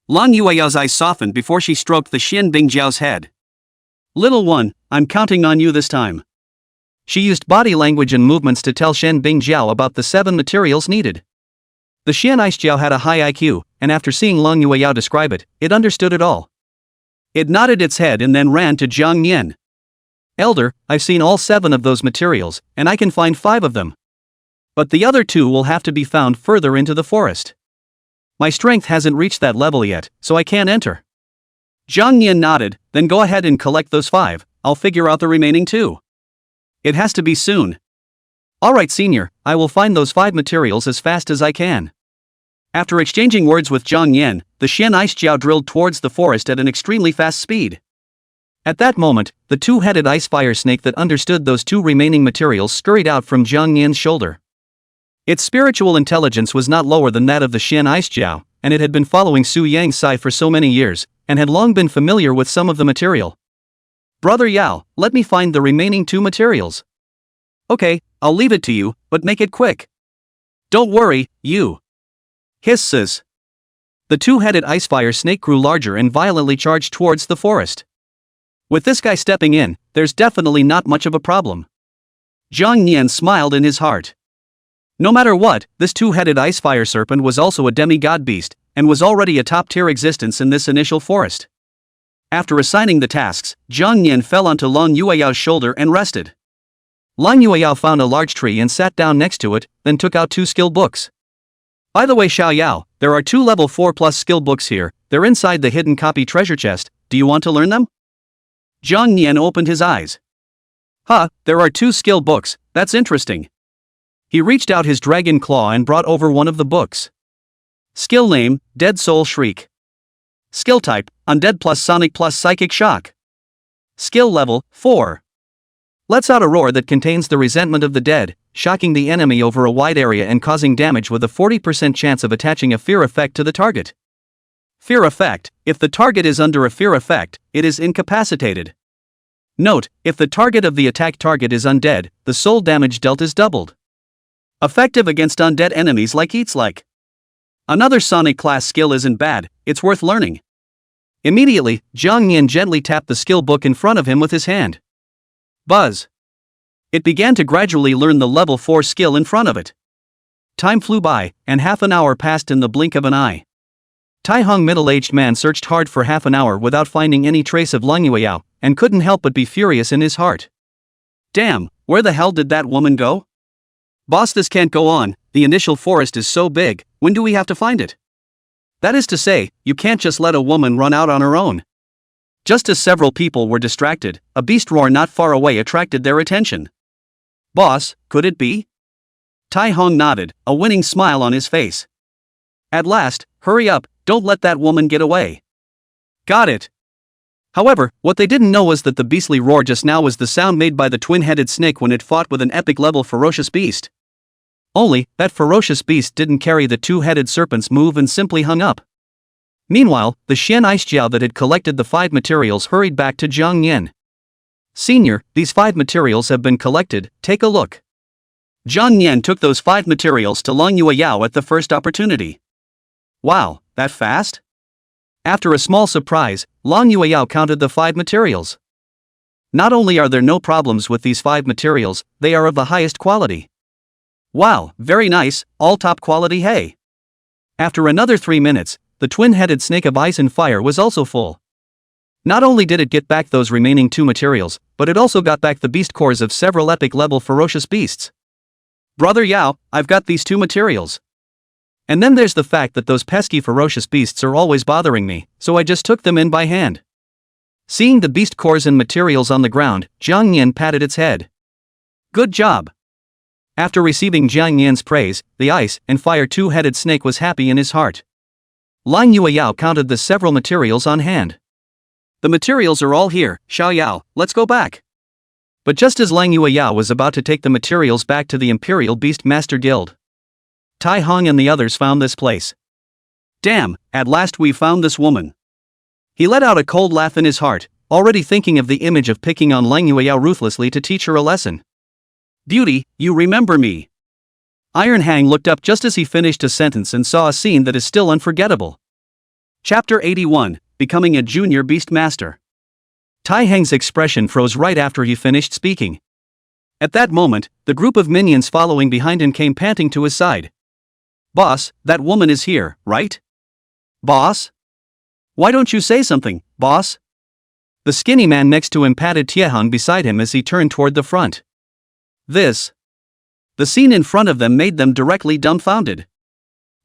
Lang Yueyao's eyes softened before she stroked the Xian Bingjiao's head. Little one, I'm counting on you this time. She used body language and movements to tell Xian Bingjiao about the 7 materials needed. The Xian Icejiao had a high IQ, and after seeing Lang Yueyao describe it, it understood it all. It nodded its head and then ran to Jang Yan. Elder, I've seen all 7 of those materials, and I can find 5 of them. But the other 2 will have to be found further into the forest. My strength hasn't reached that level yet, so I can't enter. Jang Yan nodded, then go ahead and collect those 5, I'll figure out the remaining 2. It has to be soon. Alright senior, I will find those 5 materials as fast as I can. After exchanging words with Jang Yan, the Xian Icejiao drilled towards the forest at an extremely fast speed. At that moment, the 2-headed ice fire snake that understood those 2 remaining materials scurried out from Jang Yan's shoulder. Its spiritual intelligence was not lower than that of the Xian Icejiao, and it had been following Su Yang's Sai for so many years, and had long been familiar with some of the material. Brother Yao, let me find the remaining 2 materials. Okay, I'll leave it to you, but make it quick. Don't worry, you. Hisses. The two-headed ice-fire snake grew larger and violently charged towards the forest. With this guy stepping in, there's definitely not much of a problem. Jang Yan smiled in his heart. No matter what, this two-headed ice-fire serpent was also a demigod beast, and was already a top-tier existence in this initial forest. After assigning the tasks, Jang Yan fell onto Lang Yueyao's shoulder and rested. Lang Yueyao found a large tree and sat down next to it, then took out 2 skill books. By the way, Xiao Yao, there are 2 level 4 plus skill books here. They're inside the hidden copy treasure chest. Do you want to learn them? Jang Yan opened his eyes. Huh, there are 2 skill books, that's interesting. He reached out his dragon claw and brought over one of the books. Skill name, Dead Soul Shriek. Skill type, Undead plus Sonic plus Psychic Shock. Skill level, 4. Lets out a roar that contains the resentment of the dead, shocking the enemy over a wide area and causing damage with a 40% chance of attaching a fear effect to the target. Fear effect, if the target is under a fear effect, it is incapacitated. Note, if the target of the attack target is undead, the soul damage dealt is doubled. Effective against undead enemies like Eats Like. Another Sonic class skill isn't bad, it's worth learning. Immediately, Jang Yan gently tapped the skill book in front of him with his hand. Buzz. It began to gradually learn the level 4 skill in front of it. Time flew by, and half an hour passed in the blink of an eye. Tai Hong middle-aged man searched hard for half an hour without finding any trace of Lang Yueyao, and couldn't help but be furious in his heart. Damn, where the hell did that woman go? Boss, this can't go on, the initial forest is so big, when do we have to find it? That is to say, you can't just let a woman run out on her own. Just as several people were distracted, a beast roar not far away attracted their attention. Boss, could it be? Tai Hong nodded, a winning smile on his face. At last, hurry up, don't let that woman get away. Got it. However, what they didn't know was that the beastly roar just now was the sound made by the twin-headed snake when it fought with an epic-level ferocious beast. Only, that ferocious beast didn't carry the two-headed serpent's move and simply hung up. Meanwhile, the Xian Icejiao that had collected the 5 materials hurried back to Jang Yan. Senior, these 5 materials have been collected, take a look. Jang Yan took those 5 materials to Lang Yueyao at the first opportunity. Wow, that fast? After a small surprise, Lang Yueyao counted the 5 materials. Not only are there no problems with these 5 materials, they are of the highest quality. Wow, very nice, all top quality, hey. After another 3 minutes, the twin-headed snake of ice and fire was also full. Not only did it get back those remaining 2 materials, but it also got back the beast cores of several epic-level ferocious beasts. Brother Yao, I've got these 2 materials. And then there's the fact that those pesky ferocious beasts are always bothering me, so I just took them in by hand. Seeing the beast cores and materials on the ground, Jang Yan patted its head. Good job. After receiving Jang Yan's praise, the ice and fire two-headed snake was happy in his heart. Lang Yueyao counted the several materials on hand. The materials are all here, Xiao Yao, let's go back. But just as Lang Yueyao was about to take the materials back to the Imperial Beast Master Guild, Tai Hong and the others found this place. Damn, at last we found this woman. He let out a cold laugh in his heart, already thinking of the image of picking on Lang Yueyao ruthlessly to teach her a lesson. Beauty, you remember me. Iron Hang looked up just as he finished a sentence and saw a scene that is still unforgettable. Chapter 81, Becoming a Junior Beast Master. Tai Hang's expression froze right after he finished speaking. At that moment, the group of minions following behind him came panting to his side. Boss, that woman is here, right? Boss? Why don't you say something, boss? The skinny man next to him patted Tiehang beside him as he turned toward the front. The scene in front of them made them directly dumbfounded.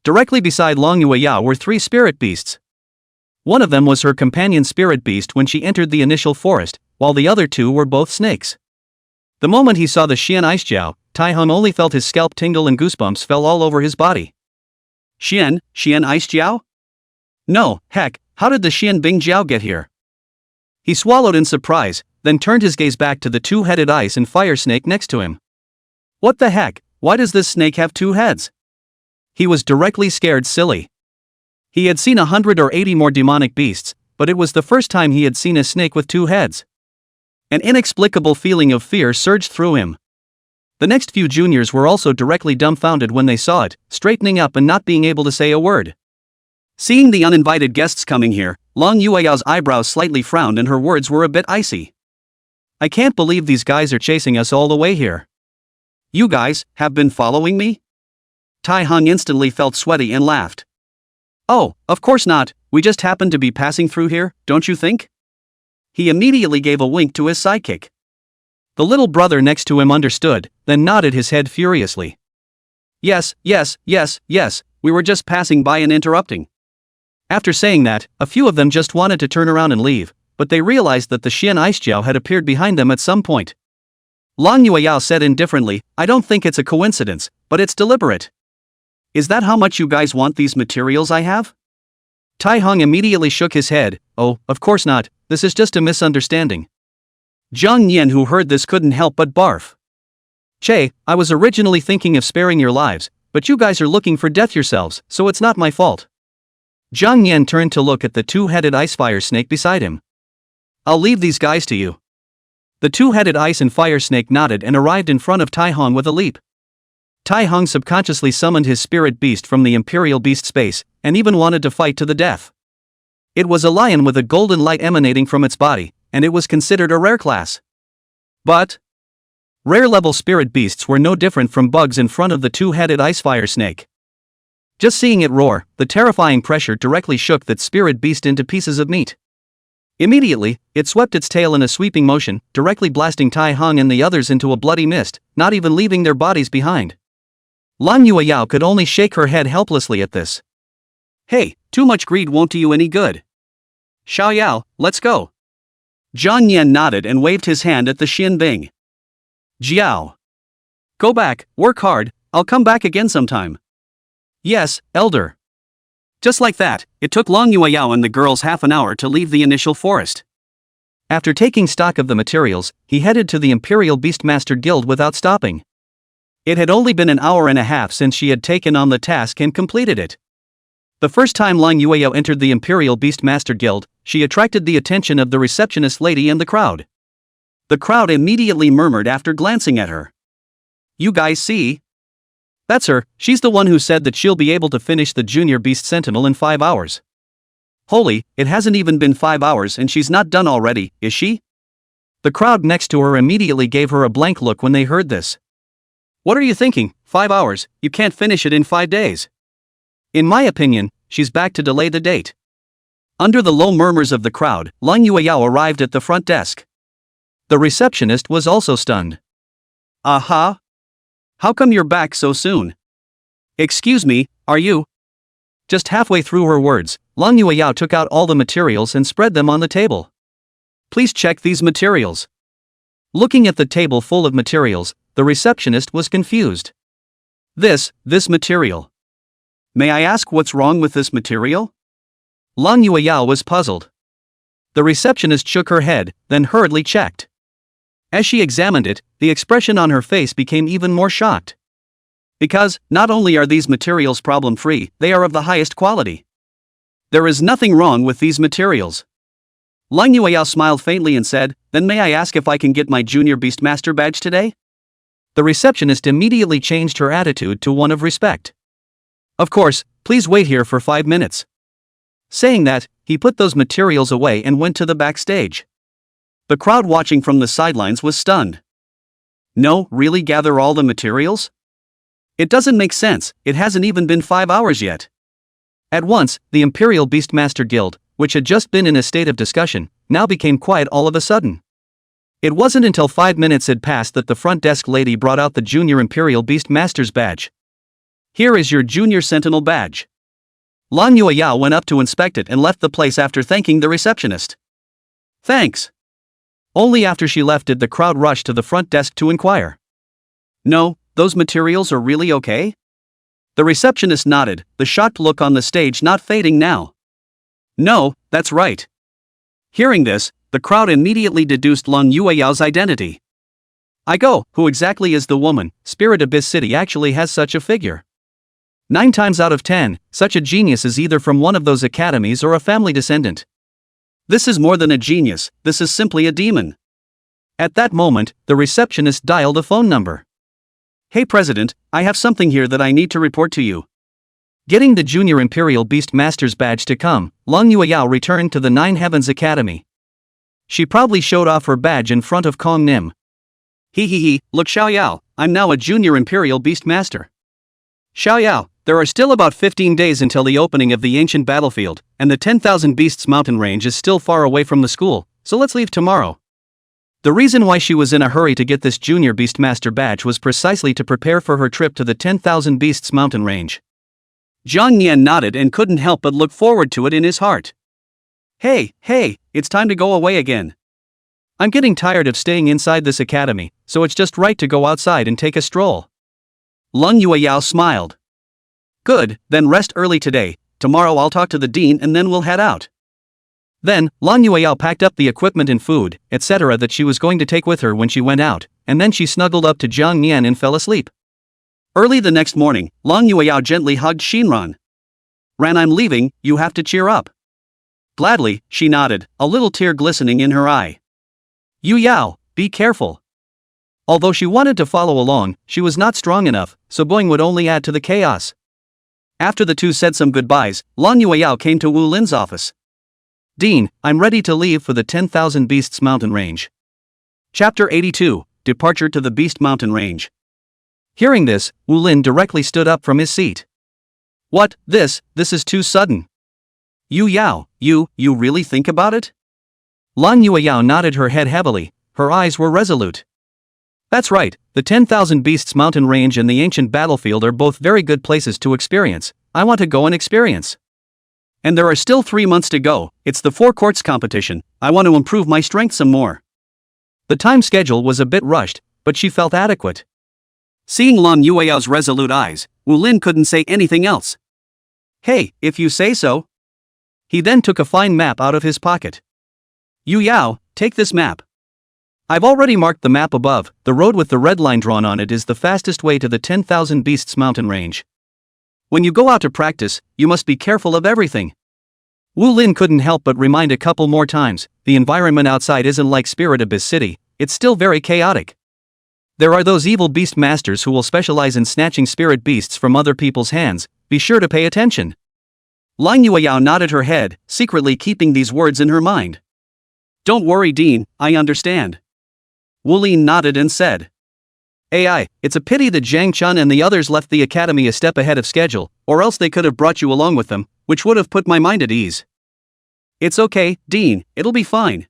Directly beside Lang Yueyao were 3 spirit beasts. One of them was her companion spirit beast when she entered the initial forest, while the other 2 were both snakes. The moment he saw the Xian Icejiao, Tai Hong only felt his scalp tingle and goosebumps fell all over his body. Xian Icejiao? No, heck, how did the Xian Bingjiao get here? He swallowed in surprise, then turned his gaze back to the 2-headed ice and fire snake next to him. What the heck, why does this snake have 2 heads? He was directly scared silly. He had seen 180 more demonic beasts, but it was the first time he had seen a snake with 2 heads. An inexplicable feeling of fear surged through him. The next few juniors were also directly dumbfounded when they saw it, straightening up and not being able to say a word. Seeing the uninvited guests coming here, Long Yueyao's eyebrows slightly frowned and her words were a bit icy. I can't believe these guys are chasing us all the way here. You guys have been following me? Tai Hong instantly felt sweaty and laughed. Oh, of course not, we just happened to be passing through here, don't you think? He immediately gave a wink to his sidekick. The little brother next to him understood, then nodded his head furiously. Yes, we were just passing by and interrupting. After saying that, a few of them just wanted to turn around and leave, but they realized that the Xian Icejiao had appeared behind them at some point. Long Yueyao said indifferently, I don't think it's a coincidence, but it's deliberate. Is that how much you guys want these materials I have? Tai Hong immediately shook his head. Oh, of course not, this is just a misunderstanding. Jang Yan, who heard this, couldn't help but barf. Che, I was originally thinking of sparing your lives, but you guys are looking for death yourselves, so it's not my fault. Jang Yan turned to look at the two-headed ice fire snake beside him. I'll leave these guys to you. The two-headed ice and fire snake nodded and arrived in front of Tai Hong with a leap. Tai Hong subconsciously summoned his spirit beast from the Imperial Beast space, and even wanted to fight to the death. It was a lion with a golden light emanating from its body, and it was considered a rare class. But rare-level spirit beasts were no different from bugs in front of the two-headed ice fire snake. Just seeing it roar, the terrifying pressure directly shook that spirit beast into pieces of meat. Immediately, it swept its tail in a sweeping motion, directly blasting Tai Hong and the others into a bloody mist, not even leaving their bodies behind. Lang Yueyao could only shake her head helplessly at this. Hey, too much greed won't do you any good. Xiaoyao, let's go. Jang Yan nodded and waved his hand at the Xian Bing. Jiao. Go back, work hard, I'll come back again sometime. Yes, elder. Just like that, it took Long Yueyao and the girls half an hour to leave the initial forest. After taking stock of the materials, he headed to the Imperial Beastmaster Guild without stopping. It had only been an hour and a half since she had taken on the task and completed it. The first time Long Yueyao entered the Imperial Beastmaster Guild, she attracted the attention of the receptionist lady and the crowd. The crowd immediately murmured after glancing at her. You guys see? That's her, she's the one who said that she'll be able to finish the Junior Beast Sentinel in 5 hours. Holy, it hasn't even been 5 hours and she's not done already, is she? The crowd next to her immediately gave her a blank look when they heard this. What are you thinking, 5 hours, you can't finish it in 5 days. In my opinion, she's back to delay the date. Under the low murmurs of the crowd, Lang Yueyao arrived at the front desk. The receptionist was also stunned. Aha! How come you're back so soon? Excuse me, are you? Just halfway through her words, Lang Yueyao took out all the materials and spread them on the table. Please check these materials. Looking at the table full of materials, the receptionist was confused. This material. May I ask what's wrong with this material? Lang Yueyao was puzzled. The receptionist shook her head, then hurriedly checked. As she examined it, the expression on her face became even more shocked. Because, not only are these materials problem-free, they are of the highest quality. There is nothing wrong with these materials. Lang Yueyao smiled faintly and said, then may I ask if I can get my Junior Beastmaster badge today? The receptionist immediately changed her attitude to one of respect. Of course, please wait here for 5 minutes. Saying that, he put those materials away and went to the backstage. The crowd watching from the sidelines was stunned. No, really gather all the materials? It doesn't make sense, it hasn't even been 5 hours yet. At once, the Imperial Beastmaster Guild, which had just been in a state of discussion, now became quiet all of a sudden. It wasn't until 5 minutes had passed that the front desk lady brought out the Junior Imperial Beastmaster's badge. Here is your Junior Sentinel badge. Lang Yueyao went up to inspect it and left the place after thanking the receptionist. Thanks. Only after she left did the crowd rush to the front desk to inquire. No, those materials are really okay? The receptionist nodded, the shocked look on the stage not fading now. No, that's right. Hearing this, the crowd immediately deduced Lang Yueyao's identity. Who exactly is the woman? Spirit Abyss City actually has such a figure. 9 times out of 10, such a genius is either from one of those academies or a family descendant. This is more than a genius, this is simply a demon. At that moment, the receptionist dialed a phone number. Hey President, I have something here that I need to report to you. Getting the Junior Imperial Beast Master's badge to come, Long Yueyao returned to the Nine Heavens Academy. She proudly showed off her badge in front of Kong Nim. He, look Xiaoyao, I'm now a Junior Imperial Beast Master. Xiaoyao, there are still about 15 days until the opening of the ancient battlefield, and the 10,000 Beasts mountain range is still far away from the school, so let's leave tomorrow. The reason why she was in a hurry to get this Junior Beastmaster badge was precisely to prepare for her trip to the 10,000 Beasts mountain range. Jang Yan nodded and couldn't help but look forward to it in his heart. Hey, it's time to go away again. I'm getting tired of staying inside this academy, so it's just right to go outside and take a stroll. Long Yueyao smiled. Good, then rest early today, tomorrow I'll talk to the dean and then we'll head out. Then, Long Yueyao packed up the equipment and food, etc. that she was going to take with her when she went out, and then she snuggled up to Jang Yan and fell asleep. Early the next morning, Long Yueyao gently hugged Shinran. Ran, I'm leaving, you have to cheer up. Gladly, she nodded, a little tear glistening in her eye. Yu Yao, be careful. Although she wanted to follow along, she was not strong enough, so going would only add to the chaos. After the two said some goodbyes, Long Yueyao came to Wu Lin's office. Dean, I'm ready to leave for the 10,000 Beasts mountain range. Chapter 82, Departure to the Beast Mountain Range. Hearing this, Wu Lin directly stood up from his seat. What, this is too sudden. Yu Yao, you really think about it? Long Yueyao nodded her head heavily, her eyes were resolute. That's right, the 10,000 Beasts mountain range and the ancient battlefield are both very good places to experience. I want to go and experience. And there are still 3 months to go, it's the 4 courts competition, I want to improve my strength some more. The time schedule was a bit rushed, but she felt adequate. Seeing Long Yueyao's resolute eyes, Wu Lin couldn't say anything else. Hey, if you say so. He then took a fine map out of his pocket. Yu Yao, take this map. I've already marked the map above, the road with the red line drawn on it is the fastest way to the 10,000 Beasts mountain range. When you go out to practice, you must be careful of everything. Wu Lin couldn't help but remind a couple more times, the environment outside isn't like Spirit Abyss City, it's still very chaotic. There are those evil beast masters who will specialize in snatching spirit beasts from other people's hands, be sure to pay attention. Long Yueyao nodded her head, secretly keeping these words in her mind. Don't worry Dean, I understand. Wu Lin nodded and said. AI, it's a pity that Zhang Chun and the others left the academy a step ahead of schedule, or else they could have brought you along with them, which would have put my mind at ease. It's okay, Dean, it'll be fine.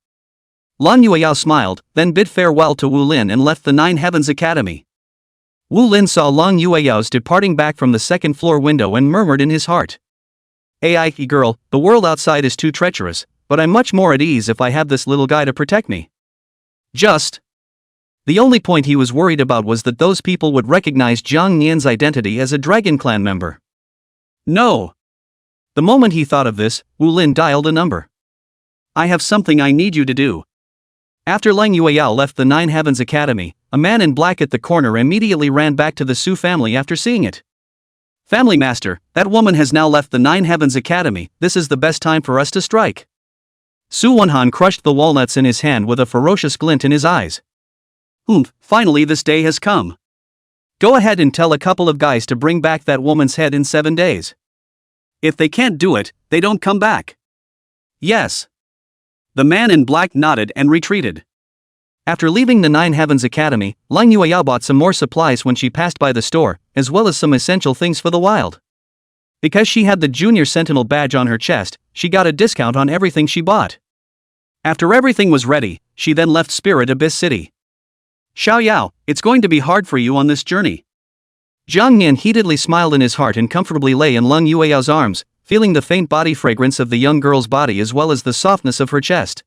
Long Yueyao smiled, then bid farewell to Wu Lin and left the Nine Heavens Academy. Wu Lin saw Long Yueyao's departing back from the second floor window and murmured in his heart. AI girl, the world outside is too treacherous, but I'm much more at ease if I have this little guy to protect me. The only point he was worried about was that those people would recognize Jang Yan's identity as a Dragon Clan member. No. The moment he thought of this, Wu Lin dialed a number. I have something I need you to do. After Long Yueyao left the Nine Heavens Academy, a man in black at the corner immediately ran back to the Su family after seeing it. Family Master, that woman has now left the Nine Heavens Academy, this is the best time for us to strike. Su Wonhan crushed the walnuts in his hand with a ferocious glint in his eyes. Finally this day has come. Go ahead and tell a couple of guys to bring back that woman's head in 7 days. If they can't do it, they don't come back. Yes. The man in black nodded and retreated. After leaving the Nine Heavens Academy, Long Yueyao bought some more supplies when she passed by the store, as well as some essential things for the wild. Because she had the Junior Sentinel badge on her chest, she got a discount on everything she bought. After everything was ready, she then left Spirit Abyss City. Xiaoyao, it's going to be hard for you on this journey. Jang Yan heatedly smiled in his heart and comfortably lay in Long Yueyao's arms, feeling the faint body fragrance of the young girl's body as well as the softness of her chest.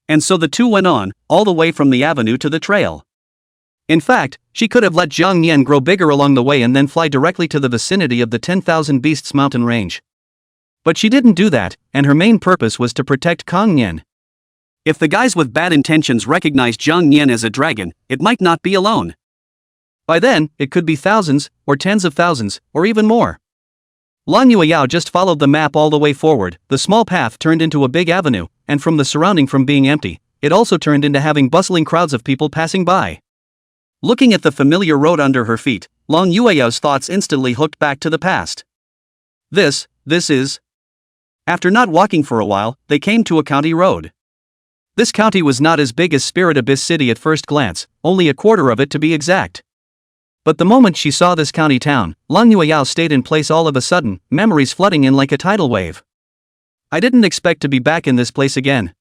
And so the two went on, all the way from the avenue to the trail. In fact, she could have let Jang Yan grow bigger along the way and then fly directly to the vicinity of the 10,000 Beasts mountain range. But she didn't do that, and her main purpose was to protect Kong Yan. If the guys with bad intentions recognized Jang Yan as a dragon, it might not be alone. By then, it could be thousands, or tens of thousands, or even more. Long Yueyao just followed the map all the way forward, the small path turned into a big avenue, and from the surrounding from being empty, it also turned into having bustling crowds of people passing by. Looking at the familiar road under her feet, Long Yueyao's thoughts instantly hooked back to the past. This is. After not walking for a while, they came to a county road. This county was not as big as Spirit Abyss City at first glance, only a quarter of it to be exact. But the moment she saw this county town, Lang Yueyao stayed in place all of a sudden, memories flooding in like a tidal wave. I didn't expect to be back in this place again.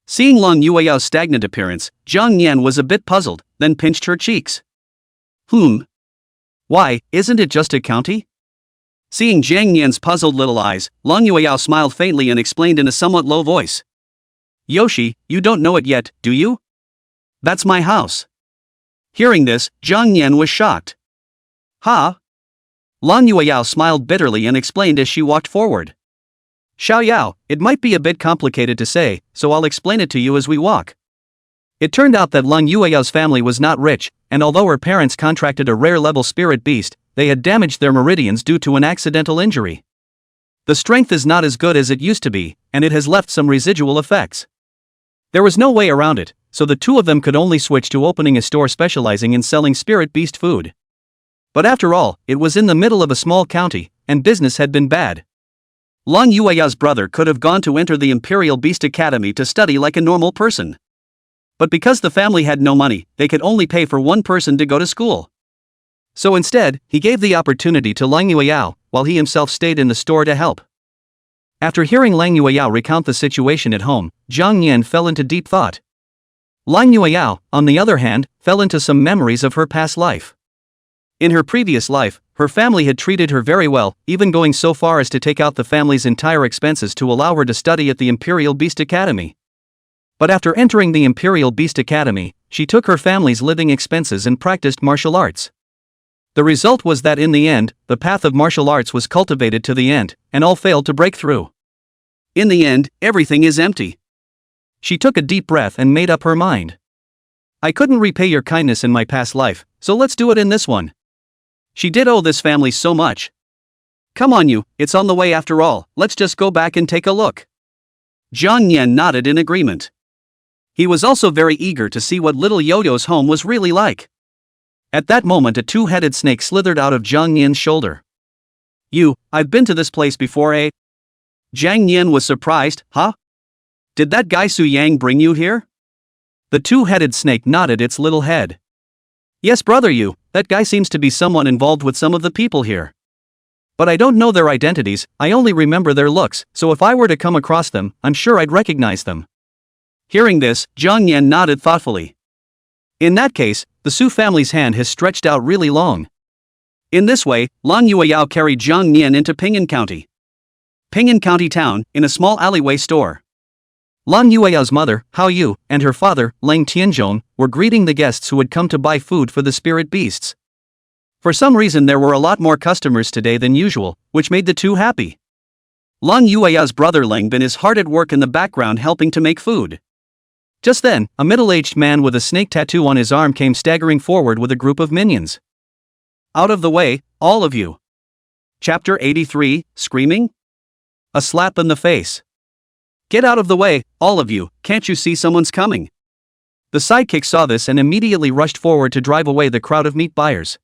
Seeing Lang Yueyao's stagnant appearance, Jang Yan was a bit puzzled, then pinched her cheeks. Why, isn't it just a county? Seeing Jang Yan's puzzled little eyes, Lang Yueyao smiled faintly and explained in a somewhat low voice. Yoshi, you don't know it yet, do you? That's my house. Hearing this, Jang Yan was shocked. Huh? Lang Yueyao smiled bitterly and explained as she walked forward. Xiao Yao, it might be a bit complicated to say, so I'll explain it to you as we walk. It turned out that Lang Yueyao's family was not rich, and although her parents contracted a rare-level spirit beast, they had damaged their meridians due to an accidental injury. The strength is not as good as it used to be, and it has left some residual effects. There was no way around it, so the two of them could only switch to opening a store specializing in selling spirit beast food. But after all, it was in the middle of a small county, and business had been bad. Lang Yueyao's brother could have gone to enter the Imperial Beast Academy to study like a normal person. But because the family had no money, they could only pay for one person to go to school. So instead, he gave the opportunity to Lang Yueyao, while he himself stayed in the store to help. After hearing Lang Yueyao recount the situation at home, Jang Yan fell into deep thought. Lang Yueyao, on the other hand, fell into some memories of her past life. In her previous life, her family had treated her very well, even going so far as to take out the family's entire expenses to allow her to study at the Imperial Beast Academy. But after entering the Imperial Beast Academy, she took her family's living expenses and practiced martial arts. The result was that in the end, the path of martial arts was cultivated to the end, and all failed to break through. In the end, everything is empty. She took a deep breath and made up her mind. I couldn't repay your kindness in my past life, so let's do it in this one. She did owe this family so much. Come on you, it's on the way after all, let's just go back and take a look. Jang Yan nodded in agreement. He was also very eager to see what little Yoyo's home was really like. At that moment a two-headed snake slithered out of Jang Yan's shoulder. I've been to this place before, eh? Jang Yan was surprised, huh? Did that guy Su Yang bring you here? The two-headed snake nodded its little head. Yes brother that guy seems to be someone involved with some of the people here. But I don't know their identities, I only remember their looks, so if I were to come across them, I'm sure I'd recognize them. Hearing this, Jang Yan nodded thoughtfully. In that case, the Su family's hand has stretched out really long. In this way, Lang Yueyao carried Jang Yan into Pingan County. Pingan County Town, in a small alleyway store. Lang Yueyao's mother, Hao Yu, and her father, Lang Tianzhong, were greeting the guests who had come to buy food for the spirit beasts. For some reason there were a lot more customers today than usual, which made the two happy. Lang Yueyao's brother Lang Bin is hard at work in the background helping to make food. Just then, a middle-aged man with a snake tattoo on his arm came staggering forward with a group of minions. Out of the way, all of you. Chapter 83, Screaming? A slap in the face. Get out of the way, all of you, can't you see someone's coming? The sidekick saw this and immediately rushed forward to drive away the crowd of meat buyers.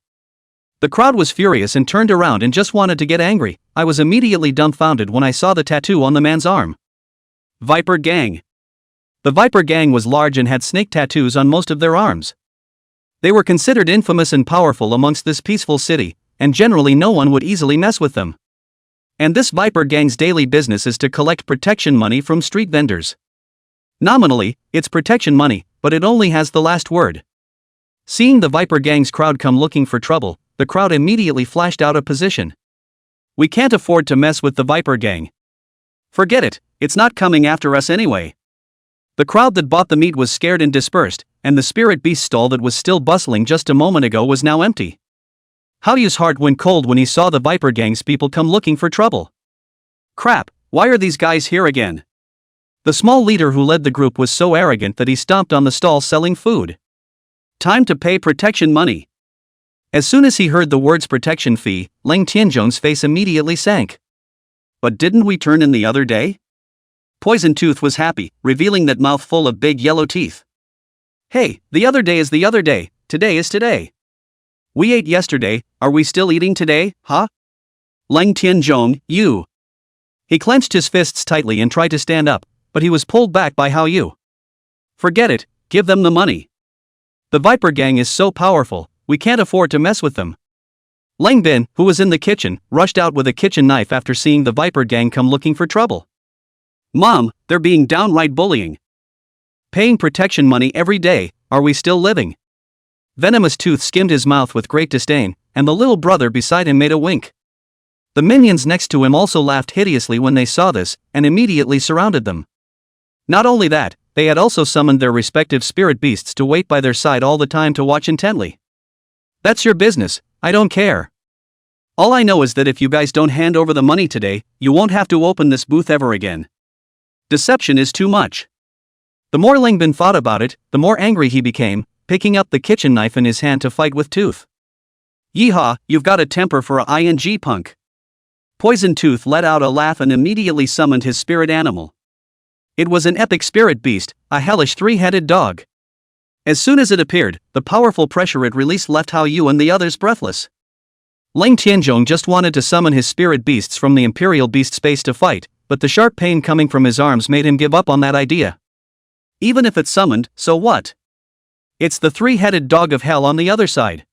The crowd was furious and turned around and just wanted to get angry. I was immediately dumbfounded when I saw the tattoo on the man's arm. Viper Gang. The Viper Gang was large and had snake tattoos on most of their arms. They were considered infamous and powerful amongst this peaceful city, and generally no one would easily mess with them. And this Viper Gang's daily business is to collect protection money from street vendors. Nominally, it's protection money, but it only has the last word. Seeing the Viper Gang's crowd come looking for trouble, the crowd immediately flashed out of position. We can't afford to mess with the Viper Gang. Forget it, it's not coming after us anyway. The crowd that bought the meat was scared and dispersed, and the spirit beast stall that was still bustling just a moment ago was now empty. Hao Yu's heart went cold when he saw the Viper Gang's people come looking for trouble. Crap, why are these guys here again? The small leader who led the group was so arrogant that he stomped on the stall selling food. Time to pay protection money. As soon as he heard the words protection fee, Lang Tianzhong's face immediately sank. But didn't we turn in the other day? Poison Tooth was happy, revealing that mouth full of big yellow teeth. Hey, the other day is the other day, today is today. We ate yesterday, are we still eating today, huh? Lang Tianzhong, you. He clenched his fists tightly and tried to stand up, but he was pulled back by Hao Yu. Forget it, give them the money. The Viper gang is so powerful, we can't afford to mess with them. Lang Bin, who was in the kitchen, rushed out with a kitchen knife after seeing the Viper gang come looking for trouble. Mom, they're being downright bullying. Paying protection money every day, are we still living? Venomous Tooth skimmed his mouth with great disdain, and the little brother beside him made a wink. The minions next to him also laughed hideously when they saw this, and immediately surrounded them. Not only that, they had also summoned their respective spirit beasts to wait by their side all the time to watch intently. That's your business, I don't care. All I know is that if you guys don't hand over the money today, you won't have to open this booth ever again. Deception is too much. The more Lang Bin thought about it, the more angry he became, picking up the kitchen knife in his hand to fight with Tooth. Yeehaw, you've got a temper for a ing punk. Poison Tooth let out a laugh and immediately summoned his spirit animal. It was an epic spirit beast, a hellish three-headed dog. As soon as it appeared, the powerful pressure it released left Hao Yu and the others breathless. Lang Tianzhong just wanted to summon his spirit beasts from the Imperial Beast space to fight, but the sharp pain coming from his arms made him give up on that idea. Even if it's summoned, so what? It's the three-headed dog of hell on the other side.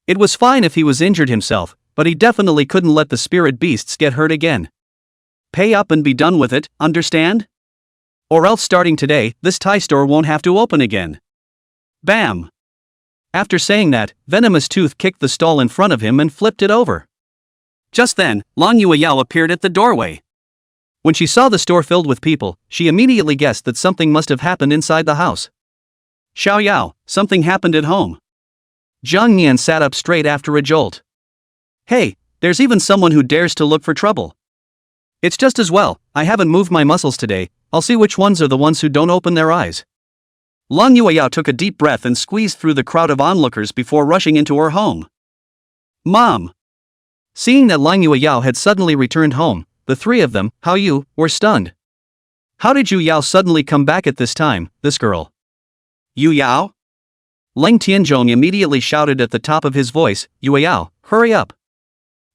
It was fine if he was injured himself, but he definitely couldn't let the spirit beasts get hurt again. Pay up and be done with it, understand? Or else starting today, this Thai store won't have to open again. Bam! After saying that, Venomous Tooth kicked the stall in front of him and flipped it over. Just then, Long Yueyao appeared at the doorway. When she saw the store filled with people, she immediately guessed that something must have happened inside the house. Xiao Yao, something happened at home. Jang Yan sat up straight after a jolt. Hey, there's even someone who dares to look for trouble. It's just as well, I haven't moved my muscles today, I'll see which ones are the ones who don't open their eyes. Long Yueyao took a deep breath and squeezed through the crowd of onlookers before rushing into her home. Mom! Seeing that Long Yueyao had suddenly returned home, the three of them, Hao Yu, were stunned. How did Yu Yao suddenly come back at this time, this girl? Yu Yao? Lang Tianzhong immediately shouted at the top of his voice, Yu Yao, hurry up.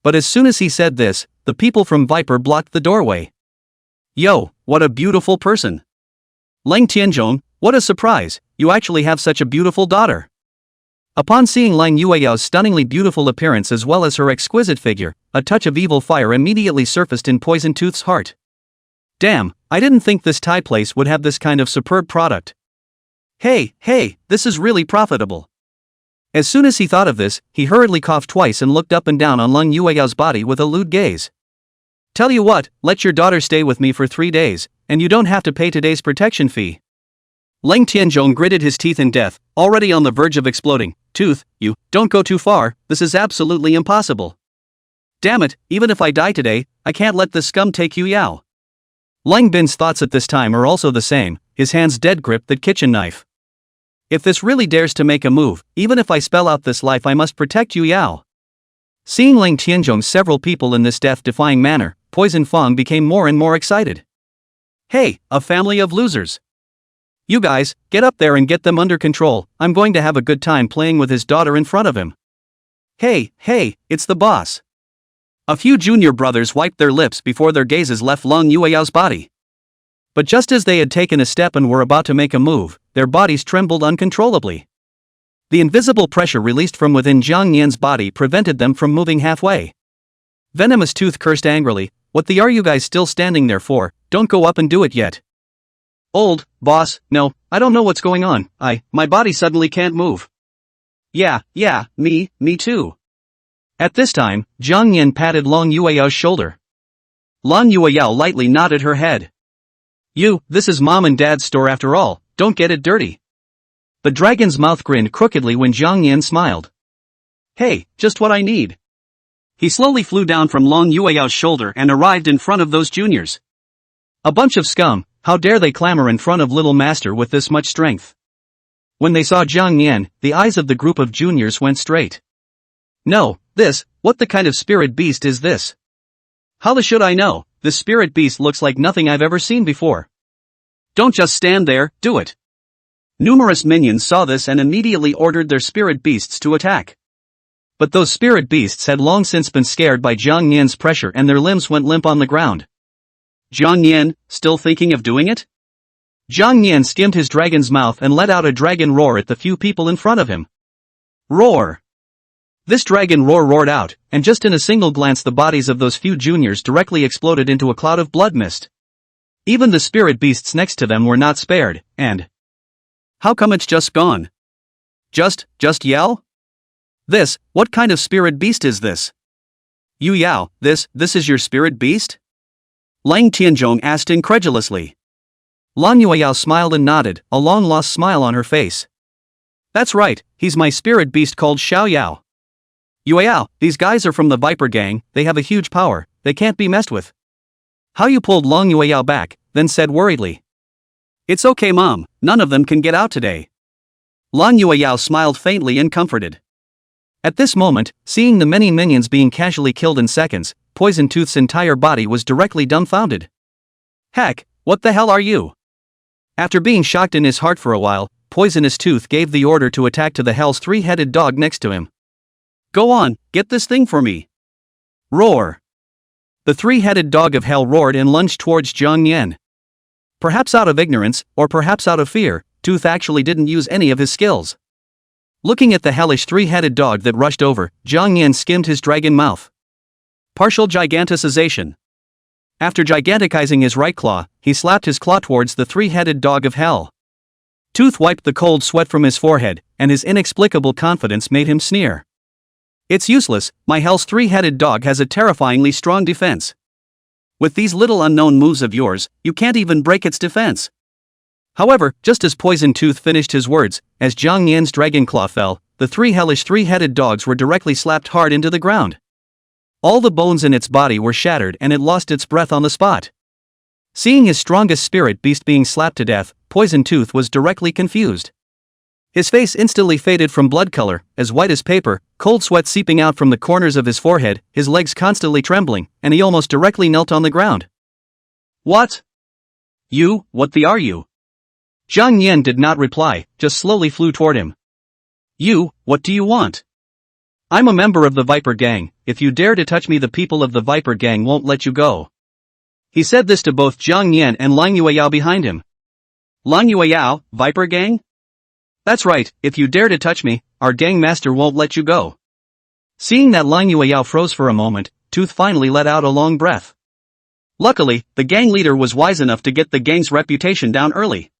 But as soon as he said this, the people from Viper blocked the doorway. Yo, what a beautiful person. Lang Tianzhong, what a surprise, you actually have such a beautiful daughter. Upon seeing Lang Yueyao's stunningly beautiful appearance as well as her exquisite figure, a touch of evil fire immediately surfaced in Poison Tooth's heart. Damn, I didn't think this Thai place would have this kind of superb product. Hey, this is really profitable. As soon as he thought of this, he hurriedly coughed twice and looked up and down on Lang Yueyao's body with a lewd gaze. Tell you what, let your daughter stay with me for 3 days, and you don't have to pay today's protection fee. Lang Tianzhong gritted his teeth in death, already on the verge of exploding. Tooth, you, don't go too far, this is absolutely impossible. Damn it, even if I die today, I can't let this scum take Yu Yao. Lang Bin's thoughts at this time are also the same, his hands dead grip that kitchen knife. If this really dares to make a move, even if I spell out this life I must protect Yu Yao. Seeing Lang Tianzhong's several people in this death-defying manner, Poison Fong became more and more excited. Hey, a family of losers. You guys, get up there and get them under control, I'm going to have a good time playing with his daughter in front of him. Hey, it's the boss. A few junior brothers wiped their lips before their gazes left Long Yueyao's body. But just as they had taken a step and were about to make a move, their bodies trembled uncontrollably. The invisible pressure released from within Jang Yan's body prevented them from moving halfway. Venomous Tooth cursed angrily, what the are you guys still standing there for, don't go up and do it yet. Old, boss, no, I don't know what's going on, my body suddenly can't move. Yeah, me too. At this time, Jang Yan patted Long Yueyao's shoulder. Long Yueyao lightly nodded her head. This is mom and dad's store after all, don't get it dirty. The dragon's mouth grinned crookedly when Jang Yan smiled. Hey, just what I need. He slowly flew down from Long Yueyao's shoulder and arrived in front of those juniors. A bunch of scum, how dare they clamor in front of little master with this much strength. When they saw Jang Yan, the eyes of the group of juniors went straight. No, what the kind of spirit beast is this? How the should I know, this spirit beast looks like nothing I've ever seen before. Don't just stand there, do it. Numerous minions saw this and immediately ordered their spirit beasts to attack. But those spirit beasts had long since been scared by Jang Yan's pressure and their limbs went limp on the ground. Jang Yan, still thinking of doing it? Jang Yan skimmed his dragon's mouth and let out a dragon roar at the few people in front of him. Roar! This dragon roar roared out, and just in a single glance the bodies of those few juniors directly exploded into a cloud of blood mist. Even the spirit beasts next to them were not spared, and... How come it's just gone? Just yell? What kind of spirit beast is this? Yu Yao, this is your spirit beast? Lang Tianzhong asked incredulously. Lan Yueyao smiled and nodded, a long-lost smile on her face. That's right, he's my spirit beast called Xiao Yao. Yueyao, these guys are from the Viper Gang, they have a huge power, they can't be messed with. How you pulled Long Yueyao back, then said worriedly. It's okay mom, none of them can get out today. Lan Yueyao smiled faintly and comforted. At this moment, seeing the many minions being casually killed in seconds, Poison Tooth's entire body was directly dumbfounded. Heck, what the hell are you? After being shocked in his heart for a while, Poisonous Tooth gave the order to attack to the hell's three-headed dog next to him. Go on, get this thing for me. Roar. The three-headed dog of hell roared and lunged towards Jang Yan. Perhaps out of ignorance, or perhaps out of fear, Tooth actually didn't use any of his skills. Looking at the hellish three-headed dog that rushed over, Jang Yan skimmed his dragon mouth. Partial giganticization. After giganticizing his right claw, he slapped his claw towards the three-headed dog of hell. Tooth wiped the cold sweat from his forehead, and his inexplicable confidence made him sneer. It's useless, my hell's three-headed dog has a terrifyingly strong defense. With these little unknown moves of yours, you can't even break its defense. However, just as Poison Tooth finished his words, as Jang Yan's dragon claw fell, the three hellish three-headed dogs were directly slapped hard into the ground. All the bones in its body were shattered and it lost its breath on the spot. Seeing his strongest spirit beast being slapped to death, Poison Tooth was directly confused. His face instantly faded from blood color, as white as paper, cold sweat seeping out from the corners of his forehead, his legs constantly trembling, and he almost directly knelt on the ground. What? You, what the are you? Jang Yan did not reply, just slowly flew toward him. You, what do you want? I'm a member of the Viper Gang, if you dare to touch me the people of the Viper Gang won't let you go. He said this to both Jang Yan and Lang Yueyao behind him. Lang Yueyao, Viper Gang? That's right, if you dare to touch me, our gang master won't let you go. Seeing that Lang Yueyao froze for a moment, Tooth finally let out a long breath. Luckily, the gang leader was wise enough to get the gang's reputation down early.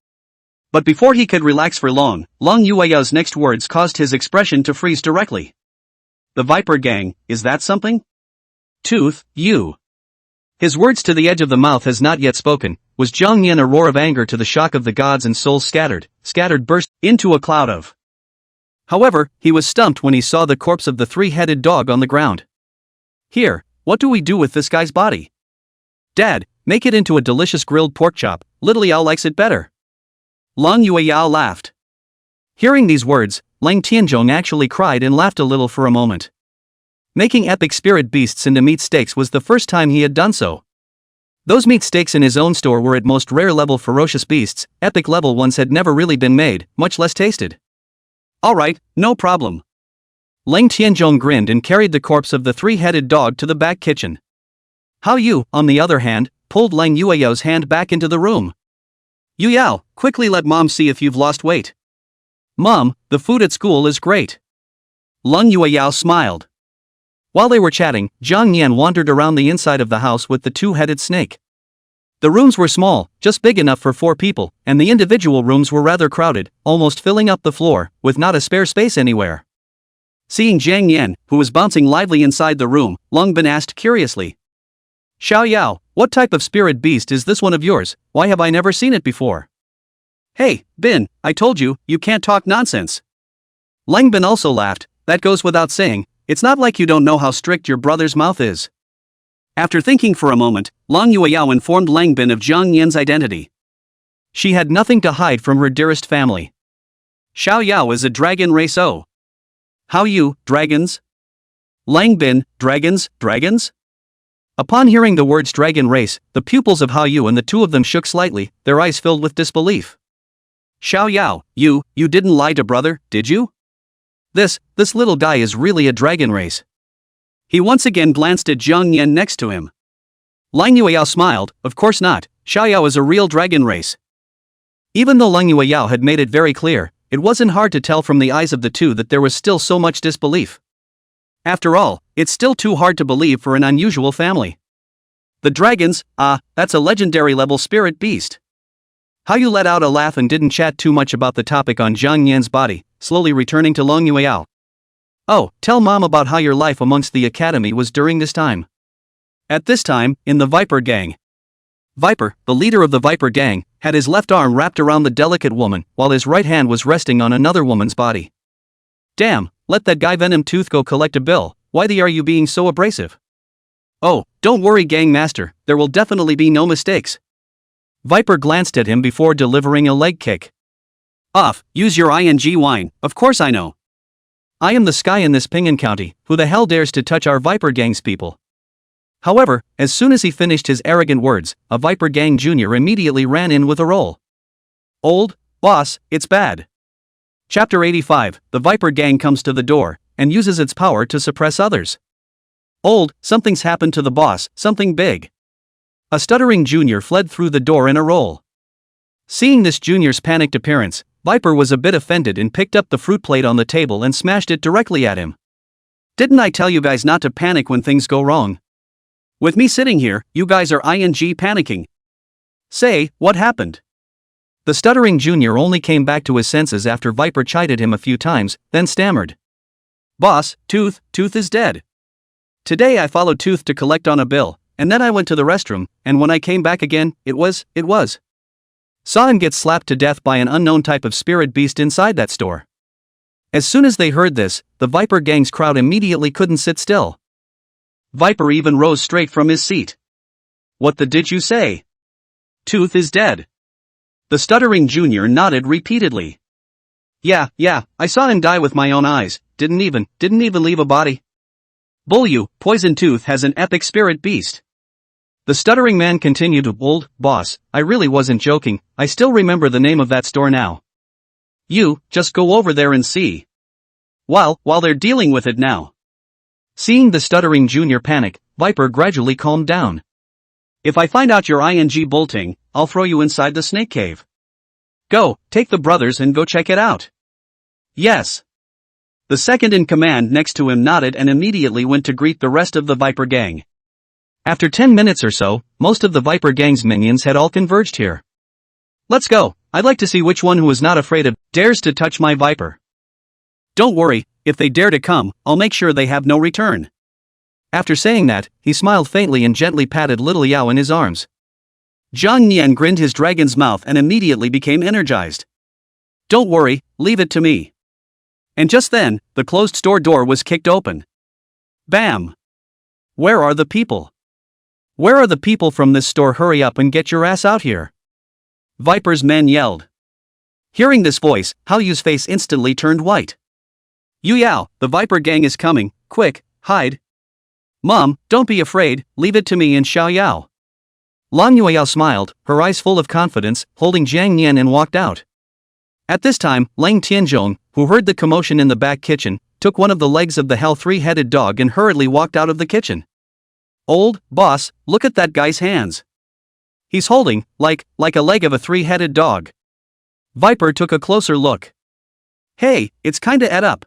But before he could relax for long, Lang Yueyao's next words caused his expression to freeze directly. The Viper Gang, is that something? Tooth, you. His words to the edge of the mouth has not yet spoken, was Jang Yan a roar of anger to the shock of the gods and souls scattered burst into a cloud of. However, he was stumped when he saw the corpse of the three-headed dog on the ground. Here, what do we do with this guy's body? Dad, make it into a delicious grilled pork chop, Little Yao likes it better. Lang Yueyao laughed. Hearing these words, Lang Tianzhong actually cried and laughed a little for a moment. Making epic spirit beasts into meat steaks was the first time he had done so. Those meat steaks in his own store were at most rare level ferocious beasts, epic level ones had never really been made, much less tasted. Alright, no problem. Lang Tianzhong grinned and carried the corpse of the three-headed dog to the back kitchen. Hao Yu, on the other hand, pulled Lang Yueyao's hand back into the room. Yu Yao, quickly let mom see if you've lost weight. Mom, the food at school is great. Lang Yueyao smiled. While they were chatting, Jang Yan wandered around the inside of the house with the two-headed snake. The rooms were small, just big enough for 4 people, and the individual rooms were rather crowded, almost filling up the floor, with not a spare space anywhere. Seeing Jang Yan, who was bouncing lively inside the room, Long Bin asked curiously. Xiao Yao, what type of spirit beast is this one of yours, why have I never seen it before? Hey, Bin, I told you, you can't talk nonsense. Lang Bin also laughed, that goes without saying, it's not like you don't know how strict your brother's mouth is. After thinking for a moment, Lang Yueyao informed Lang Bin of Jang Yan's identity. She had nothing to hide from her dearest family. Xiao Yao is a dragon race O. Hao Yu, dragons? Lang Bin, dragons? Upon hearing the words dragon race, the pupils of Hao Yu and the two of them shook slightly, their eyes filled with disbelief. Xiao Yao, you didn't lie to brother, did you? This little guy is really a dragon race. He once again glanced at Jang Yan next to him. Lang Yueyao smiled, of course not, Xiaoyao is a real dragon race. Even though Lang Yueyao had made it very clear, it wasn't hard to tell from the eyes of the two that there was still so much disbelief. After all, it's still too hard to believe for an unusual family. The dragons, that's a legendary level spirit beast. How you let out a laugh and didn't chat too much about the topic on Jang Yan's body, slowly returning to Lang Yueyao. Oh, tell mom about how your life amongst the academy was during this time. At this time, in the Viper gang. Viper, the leader of the Viper gang, had his left arm wrapped around the delicate woman, while his right hand was resting on another woman's body. Damn, let that guy Venom Tooth go collect a bill, why are you being so abrasive? Oh, don't worry gang master, there will definitely be no mistakes. Viper glanced at him before delivering a leg kick. Off, use your ing whine, of course I know. I am the sky in this Pingan county, who the hell dares to touch our Viper gang's people? However, as soon as he finished his arrogant words, a Viper gang junior immediately ran in with a roll. Old boss, it's bad. Chapter 85, the Viper gang comes to the door, and uses its power to suppress others. Old, something's happened to the boss, something big. A stuttering junior fled through the door in a roll. Seeing this junior's panicked appearance, Viper was a bit offended and picked up the fruit plate on the table and smashed it directly at him. Didn't I tell you guys not to panic when things go wrong? With me sitting here, you guys are ing panicking. Say, what happened? The stuttering junior only came back to his senses after Viper chided him a few times, then stammered. Boss, Tooth is dead. Today I followed Tooth to collect on a bill, and then I went to the restroom, and when I came back again, it was. Saw him get slapped to death by an unknown type of spirit beast inside that store. As soon as they heard this, the Viper gang's crowd immediately couldn't sit still. Viper even rose straight from his seat. What did you say? Tooth is dead. The stuttering junior nodded repeatedly. Yeah, I saw him die with my own eyes, didn't even leave a body. Bull you, Poison Tooth has an epic spirit beast. The stuttering man continued, Old boss, I really wasn't joking, I still remember the name of that store now. You, just go over there and see. While they're dealing with it now. Seeing the stuttering junior panic, Viper gradually calmed down. If I find out you're ing bolting, I'll throw you inside the snake cave. Go, take the brothers and go check it out. Yes. The second in command next to him nodded and immediately went to greet the rest of the Viper gang. After 10 minutes or so, most of the Viper gang's minions had all converged here. Let's go, I'd like to see which one who is not afraid of dares to touch my Viper. Don't worry, if they dare to come, I'll make sure they have no return. After saying that, he smiled faintly and gently patted little Yao in his arms. Jang Yan grinned his dragon's mouth and immediately became energized. Don't worry, leave it to me. And just then, the closed store door was kicked open. Bam! Where are the people? Where are the people from this store? Hurry up and get your ass out here. Viper's men yelled. Hearing this voice, Hao Yu's face instantly turned white. Yu Yao, the Viper gang is coming, quick, hide. Mom, don't be afraid, leave it to me and Xiao Yao. Lang Yueyao smiled, her eyes full of confidence, holding Jang Yan and walked out. At this time, Lang Tianzhong, who heard the commotion in the back kitchen, took one of the legs of the hell three-headed dog and hurriedly walked out of the kitchen. Old boss, look at that guy's hands. He's holding, like a leg of a three-headed dog. Viper took a closer look. Hey, it's kinda ed up.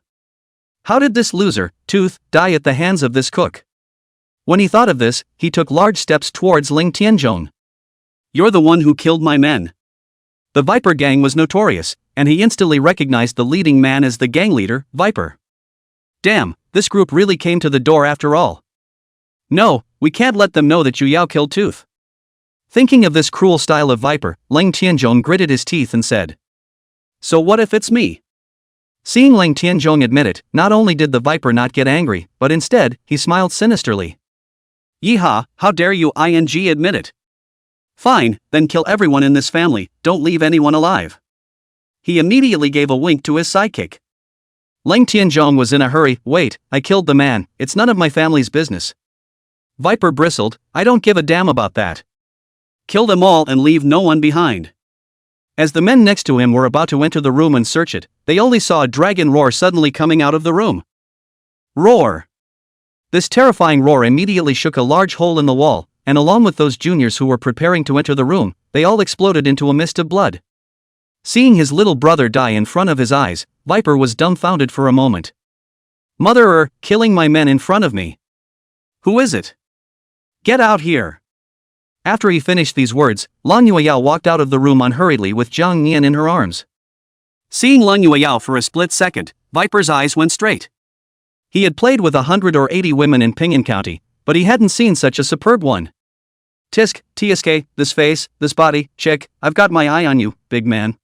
How did this loser, Tooth, die at the hands of this cook? When he thought of this, he took large steps towards Ling Tianzhong. You're the one who killed my men. The Viper gang was notorious, and he instantly recognized the leading man as the gang leader, Viper. Damn, this group really came to the door after all. No, we can't let them know that Yu Yao killed Tooth. Thinking of this cruel style of Viper, Ling Tianzhong gritted his teeth and said. So what if it's me? Seeing Ling Tianzhong admit it, not only did the Viper not get angry, but instead, he smiled sinisterly. Yeehaw, how dare you ing admit it? Fine, then kill everyone in this family, don't leave anyone alive. He immediately gave a wink to his sidekick. Ling Tianzhong was in a hurry. Wait, I killed the man, it's none of my family's business. Viper bristled, I don't give a damn about that. Kill them all and leave no one behind. As the men next to him were about to enter the room and search it, they only saw a dragon roar suddenly coming out of the room. Roar! This terrifying roar immediately shook a large hole in the wall, and along with those juniors who were preparing to enter the room, they all exploded into a mist of blood. Seeing his little brother die in front of his eyes, Viper was dumbfounded for a moment. Mother, killing my men in front of me. Who is it? Get out here. After he finished these words, Lang Yueyao walked out of the room unhurriedly with Jang Yan in her arms. Seeing Lang Yueyao for a split second, Viper's eyes went straight. He had played with 100 or 80 women in Pingan County, but he hadn't seen such a superb one. TSK, this face, this body, chick, I've got my eye on you, big man.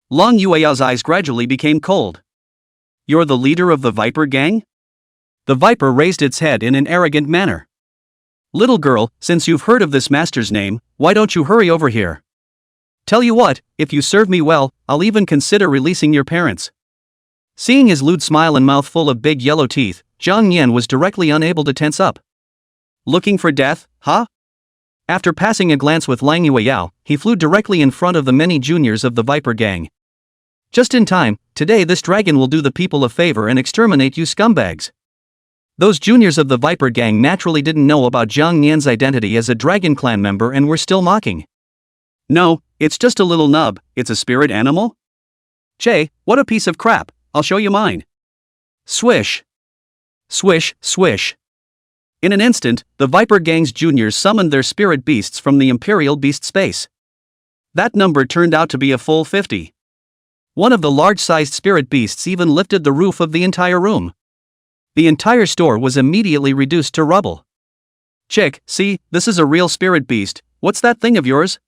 Lang Yueyao's eyes gradually became cold. You're the leader of the Viper gang? The Viper raised its head in an arrogant manner. Little girl, since you've heard of this master's name, why don't you hurry over here? Tell you what, if you serve me well, I'll even consider releasing your parents. Seeing his lewd smile and mouth full of big yellow teeth, Jang Yan was directly unable to tense up. Looking for death, huh? After passing a glance with Lang Yueyao, he flew directly in front of the many juniors of the Viper gang. Just in time, today this dragon will do the people a favor and exterminate you scumbags. Those juniors of the Viper gang naturally didn't know about Jang Yan's identity as a Dragon Clan member and were still mocking. No, it's just a little nub, it's a spirit animal? Che, what a piece of crap, I'll show you mine. Swish. Swish, swish. In an instant, the Viper gang's juniors summoned their spirit beasts from the Imperial Beast space. That number turned out to be a full 50. One of the large-sized spirit beasts even lifted the roof of the entire room. The entire store was immediately reduced to rubble. Chick, see, this is a real spirit beast, what's that thing of yours?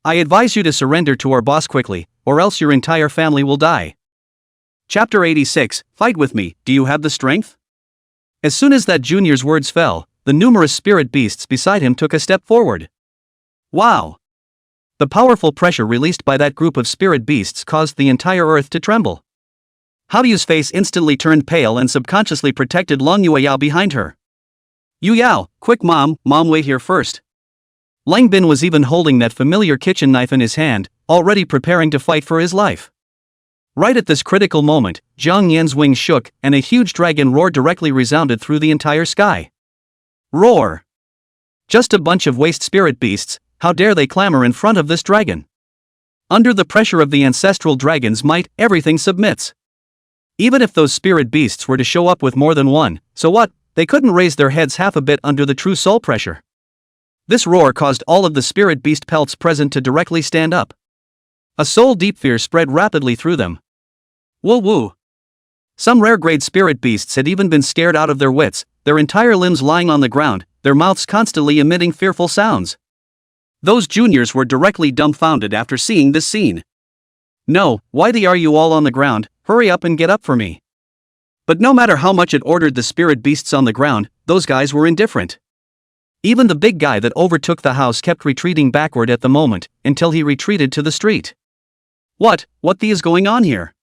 I advise you to surrender to our boss quickly, or else your entire family will die. Chapter 86, Fight with me, do you have the strength? As soon as that junior's words fell, the numerous spirit beasts beside him took a step forward. Wow! The powerful pressure released by that group of spirit beasts caused the entire earth to tremble. Haoyu's face instantly turned pale and subconsciously protected Lang Yueyao behind her. Yu Yao, quick mom, wait here first. Lang Bin was even holding that familiar kitchen knife in his hand, already preparing to fight for his life. Right at this critical moment, Jang Yan's wings shook and a huge dragon roar directly resounded through the entire sky. Roar! Just a bunch of waste spirit beasts, how dare they clamor in front of this dragon? Under the pressure of the ancestral dragon's might, everything submits. Even if those spirit beasts were to show up with more than one, so what, they couldn't raise their heads half a bit under the true soul pressure. This roar caused all of the spirit beast pelts present to directly stand up. A soul-deep fear spread rapidly through them. Woo woo! Some rare-grade spirit beasts had even been scared out of their wits, their entire limbs lying on the ground, their mouths constantly emitting fearful sounds. Those juniors were directly dumbfounded after seeing this scene. No, why are you all on the ground, hurry up and get up for me. But no matter how much it ordered the spirit beasts on the ground, those guys were indifferent. Even the big guy that overtook the house kept retreating backward at the moment, until he retreated to the street. What the is going on here?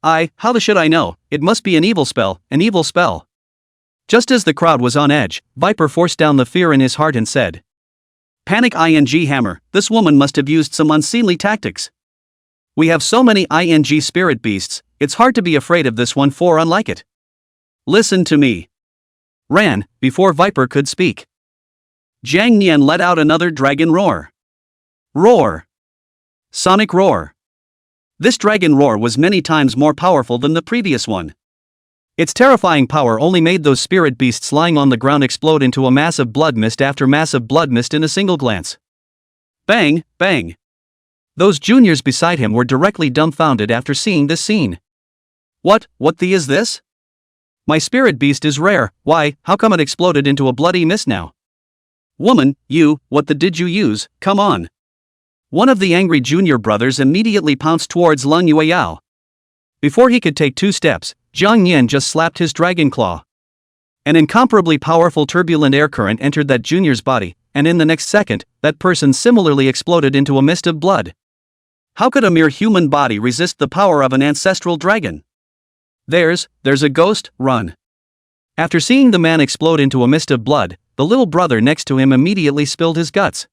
How the should I know, it must be an evil spell, an evil spell. Just as the crowd was on edge, Viper forced down the fear in his heart and said, Panic ing hammer, this woman must have used some unseemly tactics. We have so many ing spirit beasts, it's hard to be afraid of this one for unlike it. Listen to me. Ran, before Viper could speak. Jang Yan let out another dragon roar. Roar. Sonic roar. This dragon roar was many times more powerful than the previous one. Its terrifying power only made those spirit beasts lying on the ground explode into a massive blood mist after massive blood mist in a single glance. Bang, bang. Those juniors beside him were directly dumbfounded after seeing this scene. What the is this? My spirit beast is rare, why, how come it exploded into a bloody mist now? Woman, you, what the did you use, come on. One of the angry junior brothers immediately pounced towards Lang Yueyao. Before he could take 2 steps, Jang Yan just slapped his dragon claw. An incomparably powerful turbulent air current entered that junior's body, and in the next second, that person similarly exploded into a mist of blood. How could a mere human body resist the power of an ancestral dragon? There's a ghost, run. After seeing the man explode into a mist of blood, the little brother next to him immediately spilled his guts.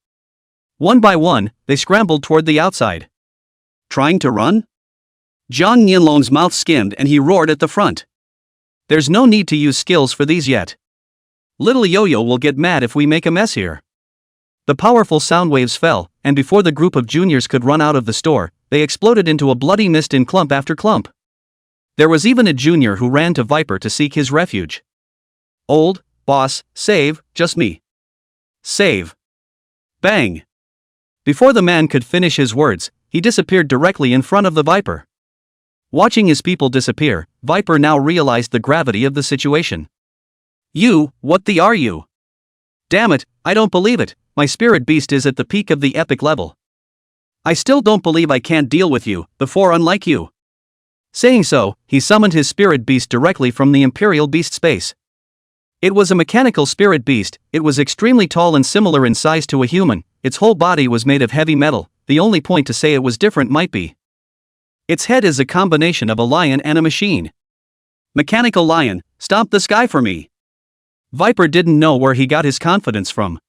One by one, they scrambled toward the outside. Trying to run? Jang Yanlong's mouth skimmed and he roared at the front. There's no need to use skills for these yet. Little Yo-Yo will get mad if we make a mess here. The powerful sound waves fell, and before the group of juniors could run out of the store, they exploded into a bloody mist in clump after clump. There was even a junior who ran to Viper to seek his refuge. Old boss, save, just me. Save. Bang. Before the man could finish his words, he disappeared directly in front of the Viper. Watching his people disappear, Viper now realized the gravity of the situation. What the are you? Damn it, I don't believe it, my spirit beast is at the peak of the epic level. I still don't believe I can't deal with you, before unlike you. Saying so, he summoned his spirit beast directly from the Imperial Beast space. It was a mechanical spirit beast, it was extremely tall and similar in size to a human, its whole body was made of heavy metal, the only point to say it was different might be its head is a combination of a lion and a machine. Mechanical lion, stomp the sky for me. Viper didn't know where he got his confidence from.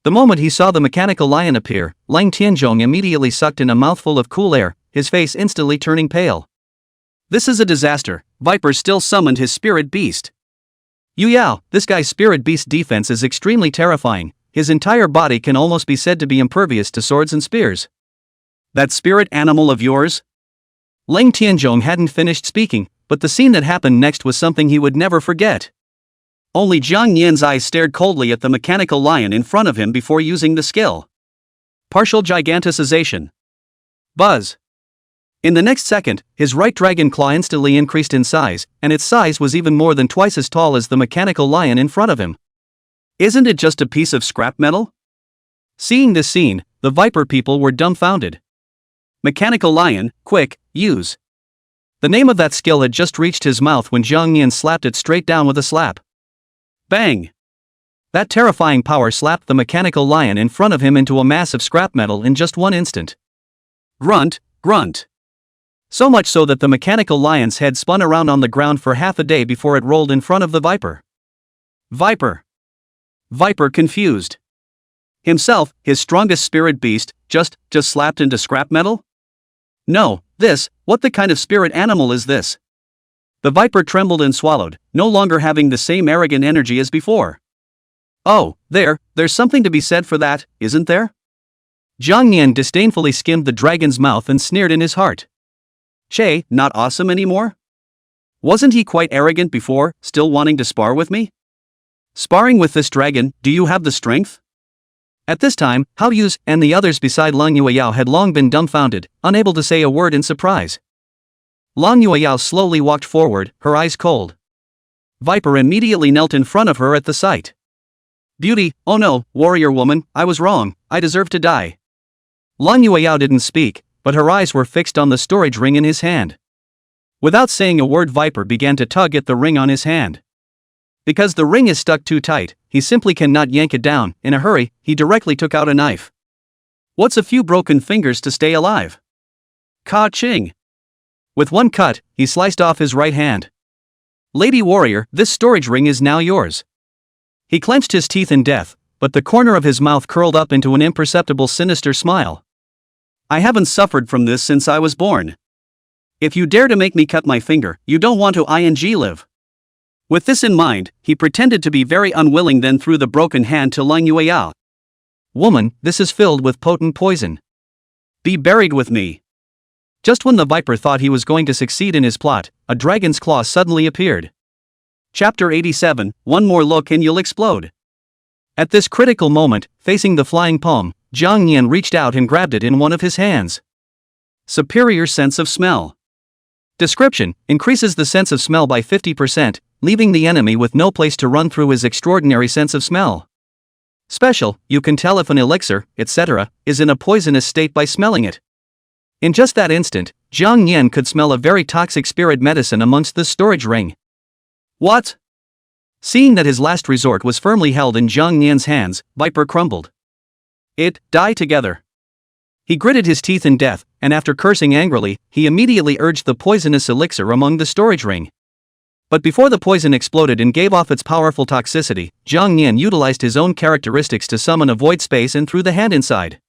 The moment he saw the mechanical lion appear, Lang Tianzhong immediately sucked in a mouthful of cool air, his face instantly turning pale. This is a disaster, Viper still summoned his spirit beast. Yao, this guy's spirit beast defense is extremely terrifying, his entire body can almost be said to be impervious to swords and spears. That spirit animal of yours? Lang Tianzhong hadn't finished speaking, but the scene that happened next was something he would never forget. Only Jang Yan's eyes stared coldly at the mechanical lion in front of him before using the skill. Partial giganticization. Buzz. In the next second, his right dragon claw instantly increased in size, and its size was even more than twice as tall as the mechanical lion in front of him. Isn't it just a piece of scrap metal? Seeing this scene, the Viper people were dumbfounded. Mechanical lion, quick, use. The name of that skill had just reached his mouth when Jang Yan slapped it straight down with a slap. Bang! That terrifying power slapped the mechanical lion in front of him into a mass of scrap metal in just one instant. Grunt, grunt. So much so that the mechanical lion's head spun around on the ground for half a day before it rolled in front of the Viper. Viper confused. Himself, his strongest spirit beast, just slapped into scrap metal? No, what the kind of spirit animal is this? The Viper trembled and swallowed, no longer having the same arrogant energy as before. Oh, there's something to be said for that, isn't there? Jang Yan disdainfully skimmed the dragon's mouth and sneered in his heart. Che, not awesome anymore? Wasn't he quite arrogant before, still wanting to spar with me? Sparring with this dragon, do you have the strength? At this time, Hao Yuz and the others beside Lang Yueyao had long been dumbfounded, unable to say a word in surprise. Lang Yueyao slowly walked forward, her eyes cold. Viper immediately knelt in front of her at the sight. Beauty, oh no, warrior woman, I was wrong, I deserve to die. Lang Yueyao didn't speak, but her eyes were fixed on the storage ring in his hand. Without saying a word, Viper began to tug at the ring on his hand. Because the ring is stuck too tight, he simply cannot yank it down. In a hurry, he directly took out a knife. What's a few broken fingers to stay alive? Ka-ching! With one cut, he sliced off his right hand. Lady warrior, this storage ring is now yours. He clenched his teeth in death, but the corner of his mouth curled up into an imperceptible sinister smile. I haven't suffered from this since I was born. If you dare to make me cut my finger, you don't want to live. With this in mind, he pretended to be very unwilling, then threw the broken hand to Lang Yueyao. Woman, this is filled with potent poison. Be buried with me. Just when the Viper thought he was going to succeed in his plot, a dragon's claw suddenly appeared. Chapter 87, One more look and you'll explode. At this critical moment, facing the flying palm, Jang Yan reached out and grabbed it in one of his hands. Superior sense of smell. Description: increases the sense of smell by 50%, leaving the enemy with no place to run through his extraordinary sense of smell. Special: you can tell if an elixir, etc., is in a poisonous state by smelling it. In just that instant, Jang Yan could smell a very toxic spirit medicine amongst the storage ring. What? Seeing that his last resort was firmly held in Jang Yan's hands, Viper crumbled. Die together. He gritted his teeth in death, and after cursing angrily, he immediately urged the poisonous elixir among the storage ring. But before the poison exploded and gave off its powerful toxicity, Jang Yan utilized his own characteristics to summon a void space and threw the hand inside.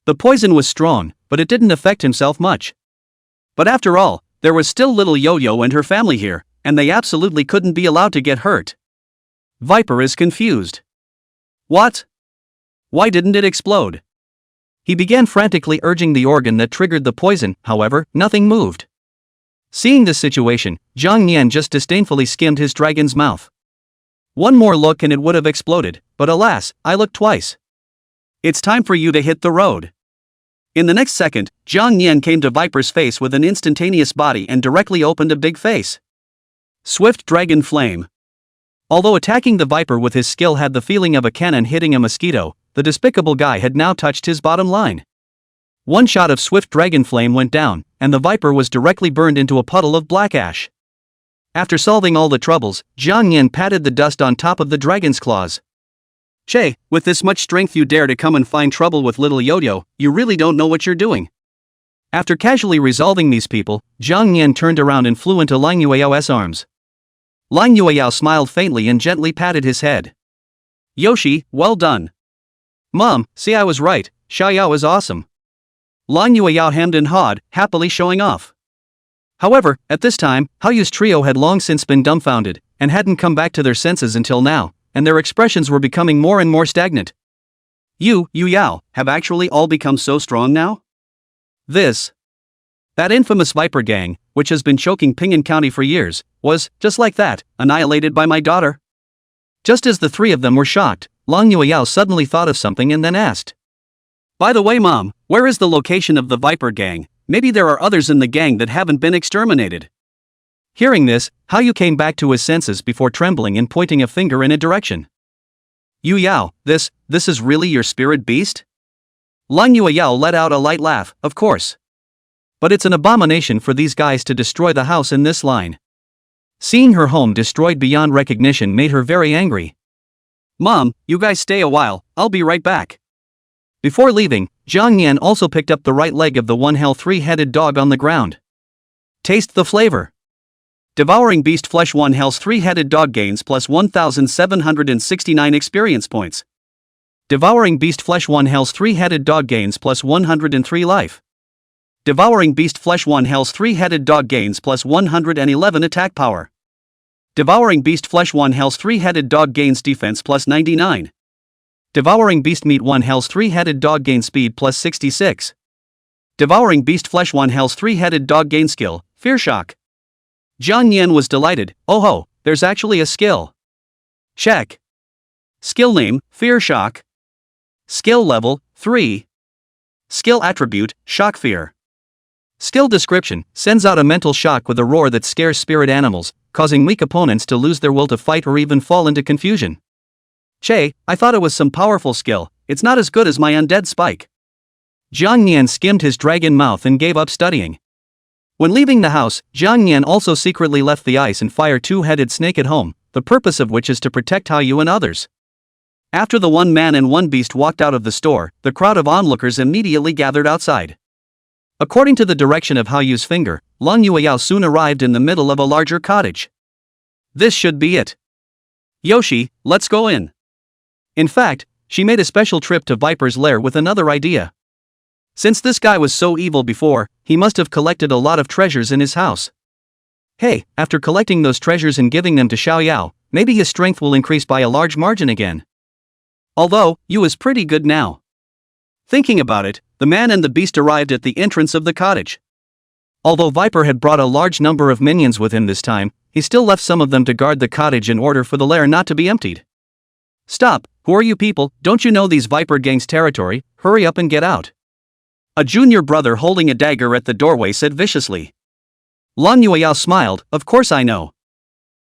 The poison was strong, but it didn't affect himself much. But after all, there was still little Yo-Yo and her family here, and they absolutely couldn't be allowed to get hurt. Viper is confused. What? Why didn't it explode? He began frantically urging the organ that triggered the poison, however, nothing moved. Seeing this situation, Jang Yan just disdainfully skimmed his dragon's mouth. One more look and it would have exploded, but alas, I looked twice. It's time for you to hit the road. In the next second, Jang Yan came to Viper's face with an instantaneous body and directly opened a big face. Swift Dragon Flame. Although attacking the Viper with his skill had the feeling of a cannon hitting a mosquito, the despicable guy had now touched his bottom line. One shot of Swift Dragon Flame went down, and the Viper was directly burned into a puddle of black ash. After solving all the troubles, Jang Yan patted the dust on top of the dragon's claws. Che, with this much strength you dare to come and find trouble with little Yo-Yo, you really don't know what you're doing. After casually resolving these people, Jang Yan turned around and flew into Lang Yueyao's arms. Lang Yueyao smiled faintly and gently patted his head. Yoshi, well done. Mom, see I was right, Xiaoyao is awesome. Lang Yueyao hemmed and hawed, happily showing off. However, at this time, Haoyu's trio had long since been dumbfounded, and hadn't come back to their senses until now, and their expressions were becoming more and more stagnant. You Yao, have actually all become so strong now? That infamous Viper gang, which has been choking Pingan County for years, was, just like that, annihilated by my daughter. Just as the three of them were shocked, Lang Yueyao suddenly thought of something and then asked. By the way Mom, where is the location of the Viper gang? Maybe there are others in the gang that haven't been exterminated. Hearing this, Haoyu came back to his senses before trembling and pointing a finger in a direction. Yao, this is really your spirit beast? Lang Yueyao let out a light laugh, of course. But it's an abomination for these guys to destroy the house in this line. Seeing her home destroyed beyond recognition made her very angry. Mom, you guys stay a while, I'll be right back. Before leaving, Jang Yan also picked up the right leg of the one-hell three-headed dog on the ground. Taste the flavor. Devouring Beast Flesh One Hell's three-headed dog gains plus 1,769 experience points. Devouring Beast Flesh One Hell's three-headed dog gains plus 103 life. Devouring Beast Flesh One Hell's three-headed dog gains plus 111 attack power. Devouring Beast Flesh One Hell's three-headed dog gains defense plus 99. Devouring Beast Meat One Hell's three-headed dog gains speed plus 66. Devouring Beast Flesh One Hell's three-headed dog gains skill, Fear Shock. Jang Yan was delighted. Oh ho, there's actually a skill. Check. Skill name, Fear Shock. Skill level, 3. Skill attribute, Shock Fear. Skill description, sends out a mental shock with a roar that scares spirit animals, causing weak opponents to lose their will to fight or even fall into confusion. Che, I thought it was some powerful skill, it's not as good as my undead spike. Jang Yan skimmed his dragon mouth and gave up studying. When leaving the house, Jang Yan also secretly left the ice and fire two-headed snake at home, the purpose of which is to protect Haoyu and others. After the one man and one beast walked out of the store, the crowd of onlookers immediately gathered outside. According to the direction of Haoyu's finger, Lang Yueyao soon arrived in the middle of a larger cottage. This should be it. Yoshi, let's go in. In fact, she made a special trip to Viper's lair with another idea. Since this guy was so evil before, he must have collected a lot of treasures in his house. Hey, after collecting those treasures and giving them to Xiaoyao, maybe his strength will increase by a large margin again. Although, Yu is pretty good now. Thinking about it, the man and the beast arrived at the entrance of the cottage. Although Viper had brought a large number of minions with him this time, he still left some of them to guard the cottage in order for the lair not to be emptied. Stop, who are you people? Don't you know these Viper gang's territory? Hurry up and get out. A junior brother holding a dagger at the doorway said viciously. Lang Yueyao smiled, of course I know.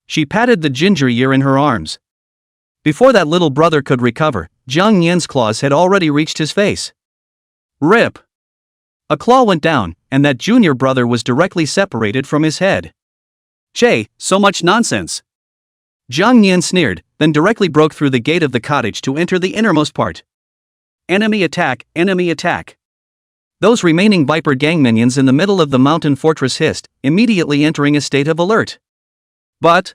She patted the ginger ear in her arms. Before that little brother could recover, Jang Yan's claws had already reached his face. Rip! A claw went down, and that junior brother was directly separated from his head. Che, so much nonsense. Jang Yan sneered, then directly broke through the gate of the cottage to enter the innermost part. Enemy attack, enemy attack. Those remaining Viper gang minions in the middle of the mountain fortress hissed, immediately entering a state of alert. But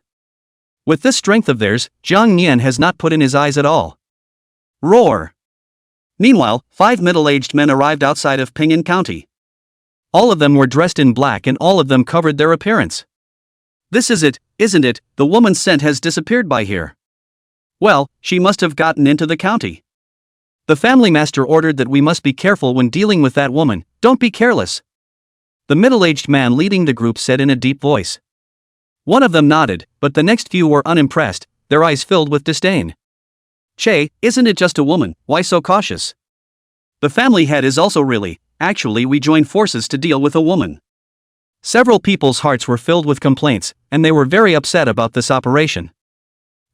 with this strength of theirs, Jang Yan has not put in his eyes at all. Roar! Meanwhile, 5 middle-aged men arrived outside of Pingan County. All of them were dressed in black and all of them covered their appearance. This is it, isn't it? The woman sent has disappeared by here. Well, she must have gotten into the county. The family master ordered that we must be careful when dealing with that woman. Don't be careless. The middle-aged man leading the group said in a deep voice. One of them nodded, but the next few were unimpressed, their eyes filled with disdain. Che, isn't it just a woman, why so cautious? The family head is also really, actually we joined forces to deal with a woman. Several people's hearts were filled with complaints, and they were very upset about this operation.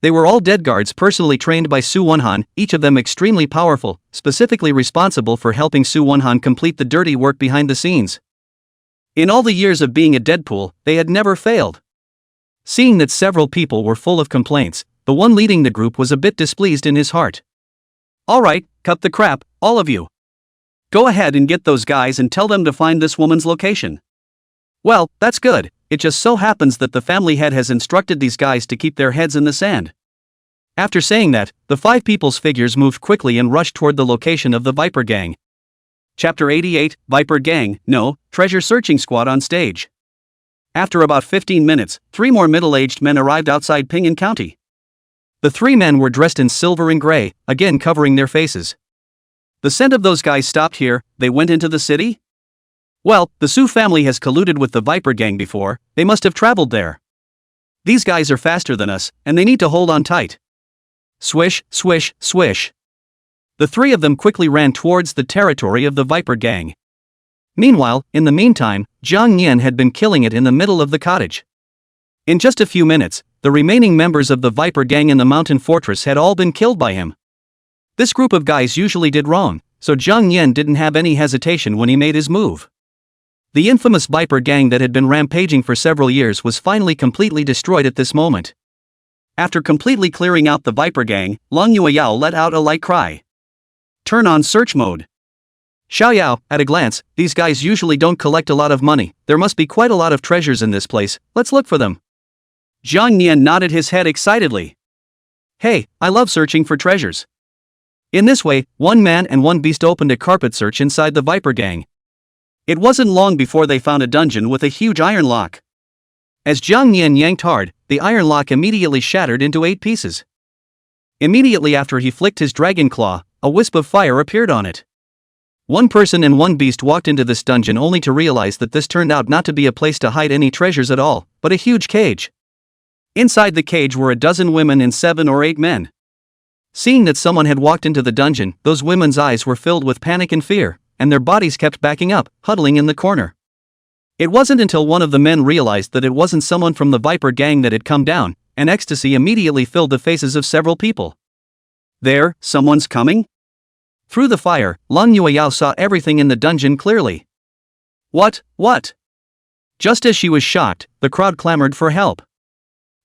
They were all dead guards personally trained by Su Wonhan, each of them extremely powerful, specifically responsible for helping Su Wonhan complete the dirty work behind the scenes. In all the years of being a Deadpool, they had never failed. Seeing that several people were full of complaints, the one leading the group was a bit displeased in his heart. Alright, cut the crap, all of you. Go ahead and get those guys and tell them to find this woman's location. Well, that's good. It just so happens that the family head has instructed these guys to keep their heads in the sand. After saying that, the 5 people's figures moved quickly and rushed toward the location of the Viper Gang. Chapter 88, Viper Gang, no, Treasure Searching Squad on stage. After about 15 minutes, 3 more middle-aged men arrived outside Pingan County. The 3 men were dressed in silver and gray, again covering their faces. The scent of those guys stopped here, they went into the city? Well, the Su family has colluded with the Viper Gang before, they must have traveled there. These guys are faster than us, and they need to hold on tight. Swish, swish, swish. The 3 of them quickly ran towards the territory of the Viper Gang. Meanwhile, in the meantime, Jang Yan had been killing it in the middle of the cottage. In just a few minutes, the remaining members of the Viper Gang in the mountain fortress had all been killed by him. This group of guys usually did wrong, so Jang Yan didn't have any hesitation when he made his move. The infamous Viper Gang that had been rampaging for several years was finally completely destroyed at this moment. After completely clearing out the Viper Gang, Long Yueyao let out a light cry. Turn on search mode. Xiaoyao, at a glance, these guys usually don't collect a lot of money, there must be quite a lot of treasures in this place, let's look for them. Jang Yan nodded his head excitedly. Hey, I love searching for treasures. In this way, 1 man and 1 beast opened a carpet search inside the Viper Gang. It wasn't long before they found a dungeon with a huge iron lock. As Jang Yan yanked hard, the iron lock immediately shattered into 8 pieces. Immediately after he flicked his dragon claw, a wisp of fire appeared on it. 1 person and 1 beast walked into this dungeon only to realize that this turned out not to be a place to hide any treasures at all, but a huge cage. Inside the cage were a dozen women and 7 or 8 men. Seeing that someone had walked into the dungeon, those women's eyes were filled with panic and fear, and their bodies kept backing up, huddling in the corner. It wasn't until one of the men realized that it wasn't someone from the Viper Gang that had come down, and ecstasy immediately filled the faces of several people. There, someone's coming? Through the fire, Long Yueyao saw everything in the dungeon clearly. What? Just as she was shocked, the crowd clamored for help.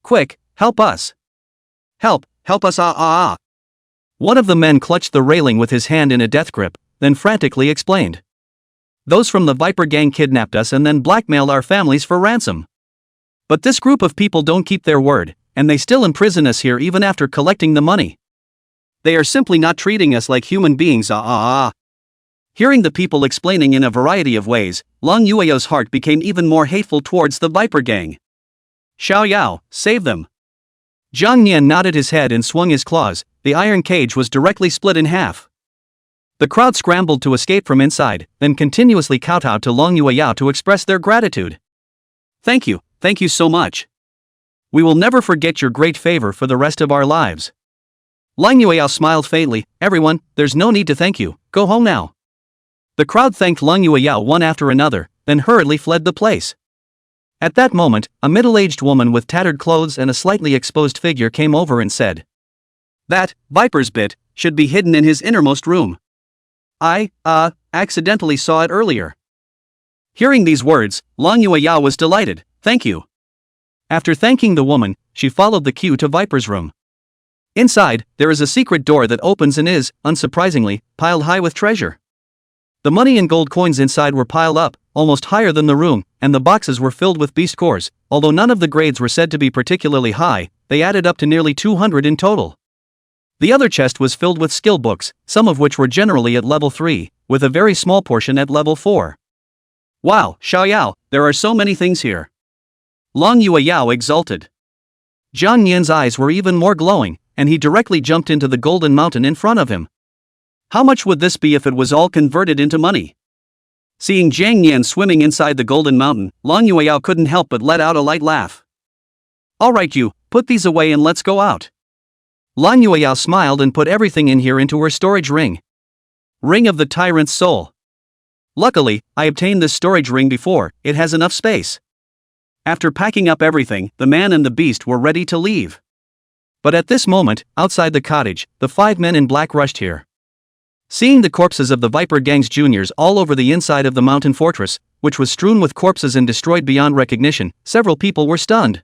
Quick, help us. Help us. One of the men clutched the railing with his hand in a death grip, then frantically explained. Those from the Viper Gang kidnapped us and then blackmailed our families for ransom. But this group of people don't keep their word, and they still imprison us here even after collecting the money. They are simply not treating us like human beings. Hearing the people explaining in a variety of ways, Long Yueyao's heart became even more hateful towards the Viper Gang. Xiaoyao, save them. Jang Yan nodded his head and swung his claws, the iron cage was directly split in half. The crowd scrambled to escape from inside, then continuously kowtowed to Long Yueyao to express their gratitude. Thank you so much. We will never forget your great favor for the rest of our lives. Long Yueyao smiled faintly. Everyone, there's no need to thank you, go home now. The crowd thanked Long Yueyao one after another, then hurriedly fled the place. At that moment, a middle-aged woman with tattered clothes and a slightly exposed figure came over and said, "That Viper's bit should be hidden in his innermost room. I accidentally saw it earlier." Hearing these words, Long Yueyao was delighted. Thank you. After thanking the woman, she followed the queue to Viper's room. Inside, there is a secret door that opens and is, unsurprisingly, piled high with treasure. The money and gold coins inside were piled up, almost higher than the room, and the boxes were filled with beast cores. Although none of the grades were said to be particularly high, they added up to nearly 200 in total. The other chest was filled with skill books, some of which were generally at level 3, with a very small portion at level 4. Wow, Xiaoyao, there are so many things here. Long Yueyao exulted. Jang Yan's eyes were even more glowing, and he directly jumped into the golden mountain in front of him. How much would this be if it was all converted into money? Seeing Jang Yan swimming inside the golden mountain, Long Yueyao couldn't help but let out a light laugh. Alright you, put these away and let's go out. Long Yueyao smiled and put everything in here into her storage ring. Ring of the Tyrant's Soul. Luckily, I obtained this storage ring before, it has enough space. After packing up everything, the man and the beast were ready to leave. But at this moment, outside the cottage, the 5 men in black rushed here. Seeing the corpses of the Viper Gang's juniors all over the inside of the mountain fortress, which was strewn with corpses and destroyed beyond recognition, several people were stunned.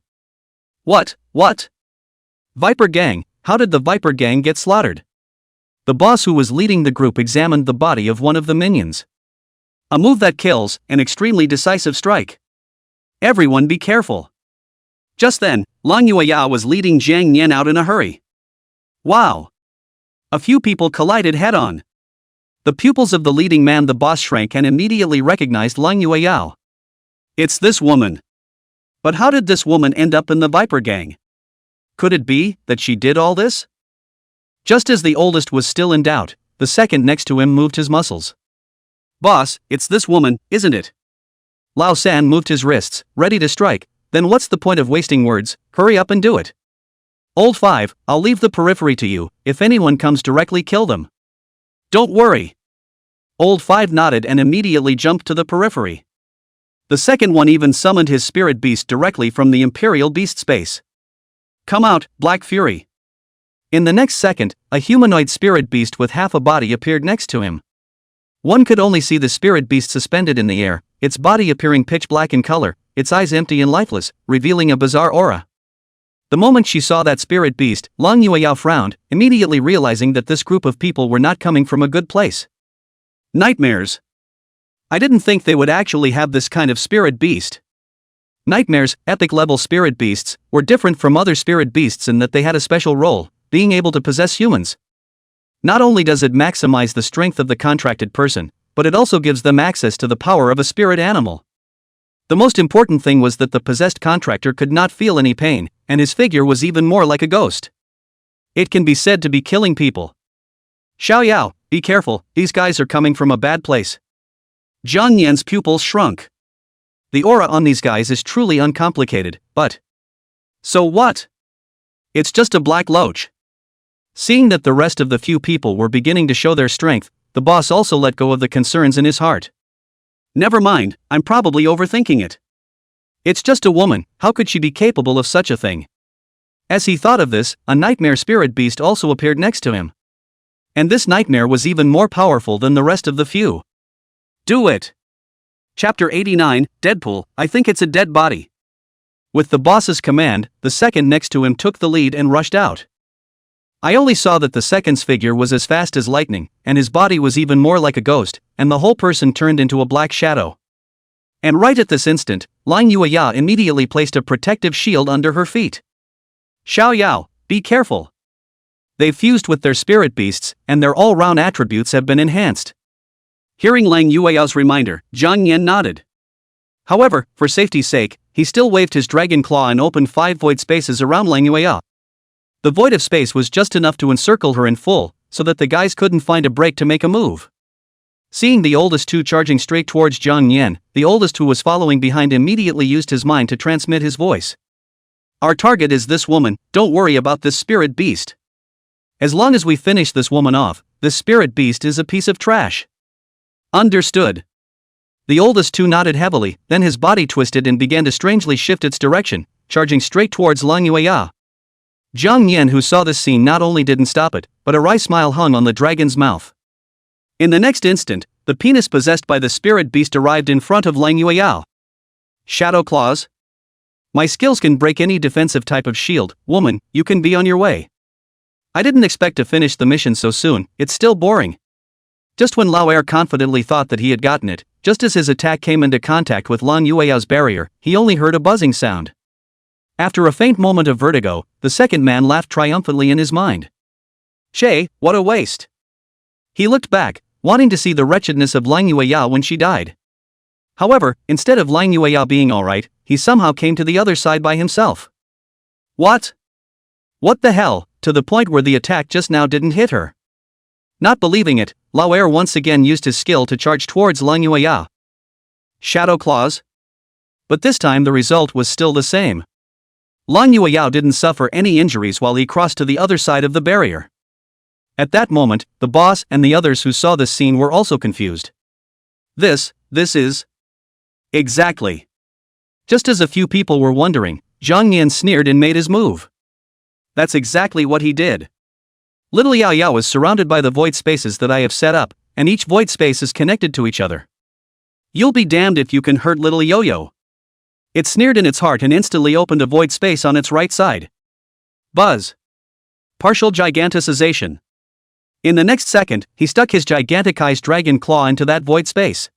What? Viper Gang, how did the Viper Gang get slaughtered? The boss who was leading the group examined the body of one of the minions. A move that kills, an extremely decisive strike. Everyone be careful. Just then, Long Yueyao was leading Jang Yan out in a hurry. Wow! A few people collided head-on. The pupils of the leading man the boss shrank and immediately recognized Long Yueyao. It's this woman. But how did this woman end up in the Viper Gang? Could it be that she did all this? Just as the oldest was still in doubt, the second next to him moved his muscles. Boss, it's this woman, isn't it? Lao San moved his wrists, ready to strike. Then what's the point of wasting words, hurry up and do it. Old 5, I'll leave the periphery to you, if anyone comes directly kill them. Don't worry. Old 5 nodded and immediately jumped to the periphery. The second one even summoned his spirit beast directly from the Imperial Beast space. Come out, Black Fury. In the next second, a humanoid spirit beast with half a body appeared next to him. One could only see the spirit beast suspended in the air, its body appearing pitch black in color, its eyes empty and lifeless, revealing a bizarre aura. The moment she saw that spirit beast, Long Yueyao frowned, immediately realizing that this group of people were not coming from a good place. Nightmares. I didn't think they would actually have this kind of spirit beast. Nightmares, epic-level spirit beasts, were different from other spirit beasts in that they had a special role, being able to possess humans. Not only does it maximize the strength of the contracted person, but it also gives them access to the power of a spirit animal. The most important thing was that the possessed contractor could not feel any pain, and his figure was even more like a ghost. It can be said to be killing people. Xiaoyao, be careful, these guys are coming from a bad place. Jang Yan's pupils shrunk. The aura on these guys is truly uncomplicated, but... So what? It's just a black loach. Seeing that the rest of the few people were beginning to show their strength, the boss also let go of the concerns in his heart. Never mind, I'm probably overthinking it. It's just a woman, how could she be capable of such a thing? As he thought of this, a nightmare spirit beast also appeared next to him. And this nightmare was even more powerful than the rest of the few. Do it! Chapter 89, Deadpool, I think it's a dead body. With the boss's command, the second next to him took the lead and rushed out. I only saw that the second's figure was as fast as lightning, and his body was even more like a ghost, and the whole person turned into a black shadow. And right at this instant, Long Yueyao immediately placed a protective shield under her feet. Xiaoyao, be careful. They've fused with their spirit beasts, and their all-round attributes have been enhanced. Hearing Long Yueyao's reminder, Jang Yan nodded. However, for safety's sake, he still waved his dragon claw and opened 5 void spaces around Long Yueyao. The void of space was just enough to encircle her in full, so that the guys couldn't find a break to make a move. Seeing the oldest two charging straight towards Jang Yan, the oldest who was following behind immediately used his mind to transmit his voice. Our target is this woman, don't worry about this spirit beast. As long as we finish this woman off, this spirit beast is a piece of trash. Understood. The oldest two nodded heavily, then his body twisted and began to strangely shift its direction, charging straight towards Long Yueyao. Jang Yan, who saw this scene, not only didn't stop it, but a wry smile hung on the dragon's mouth. In the next instant, the penis possessed by the spirit beast arrived in front of Long Yueyao. Shadow claws? My skills can break any defensive type of shield, woman, you can be on your way. I didn't expect to finish the mission so soon, it's still boring. Just when Lao Er confidently thought that he had gotten it, just as his attack came into contact with Long Yueyao's barrier, he only heard a buzzing sound. After a faint moment of vertigo, the second man laughed triumphantly in his mind. Che, what a waste. He looked back, wanting to see the wretchedness of Lang Yueya when she died. However, instead of Lang Yueya being alright, he somehow came to the other side by himself. What? What the hell, to the point where the attack just now didn't hit her. Not believing it, Lauer once again used his skill to charge towards Lang Yueya. Shadow claws? But this time the result was still the same. Lang Yueya didn't suffer any injuries while he crossed to the other side of the barrier. At that moment, the boss and the others who saw this scene were also confused. This is... Exactly. Just as a few people were wondering, Jang Yan sneered and made his move. That's exactly what he did. Little Yao Yao is surrounded by the void spaces that I have set up, and each void space is connected to each other. You'll be damned if you can hurt little Yo-Yo. It sneered in its heart and instantly opened a void space on its right side. Buzz. Partial giganticization. In the next second, he stuck his giganticized dragon claw into that void space.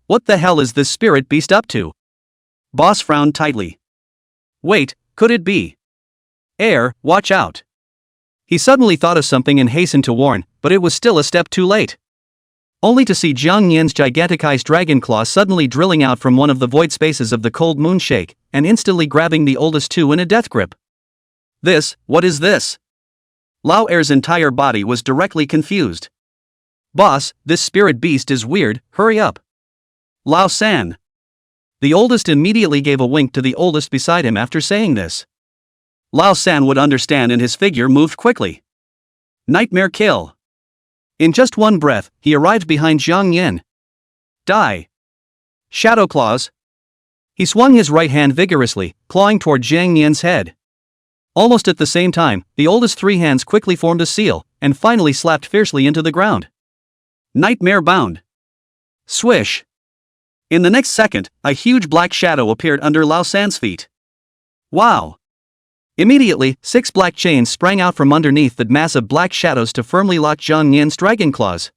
What the hell is this spirit beast up to? Boss frowned tightly. Wait, could it be? Air, watch out. He suddenly thought of something and hastened to warn, but it was still a step too late. Only to see Jang Yan's giganticized dragon claw suddenly drilling out from one of the void spaces of the cold moon shake, and instantly grabbing the oldest two in a death grip. What is this? Lao Er's entire body was directly confused. Boss, this spirit beast is weird, hurry up. Lao San. The oldest immediately gave a wink to the oldest beside him after saying this. Lao San would understand and his figure moved quickly. Nightmare kill. In just one breath, he arrived behind Jang Yan. Die. Shadow claws. He swung his right hand vigorously, clawing toward Jang Yan's head. Almost at the same time, the oldest three hands quickly formed a seal, and finally slapped fiercely into the ground. Nightmare bound. Swish. In the next second, a huge black shadow appeared under Lao San's feet. Wow. Immediately, 6 black chains sprang out from underneath the massive black shadows to firmly lock Jang Yan's dragon claws.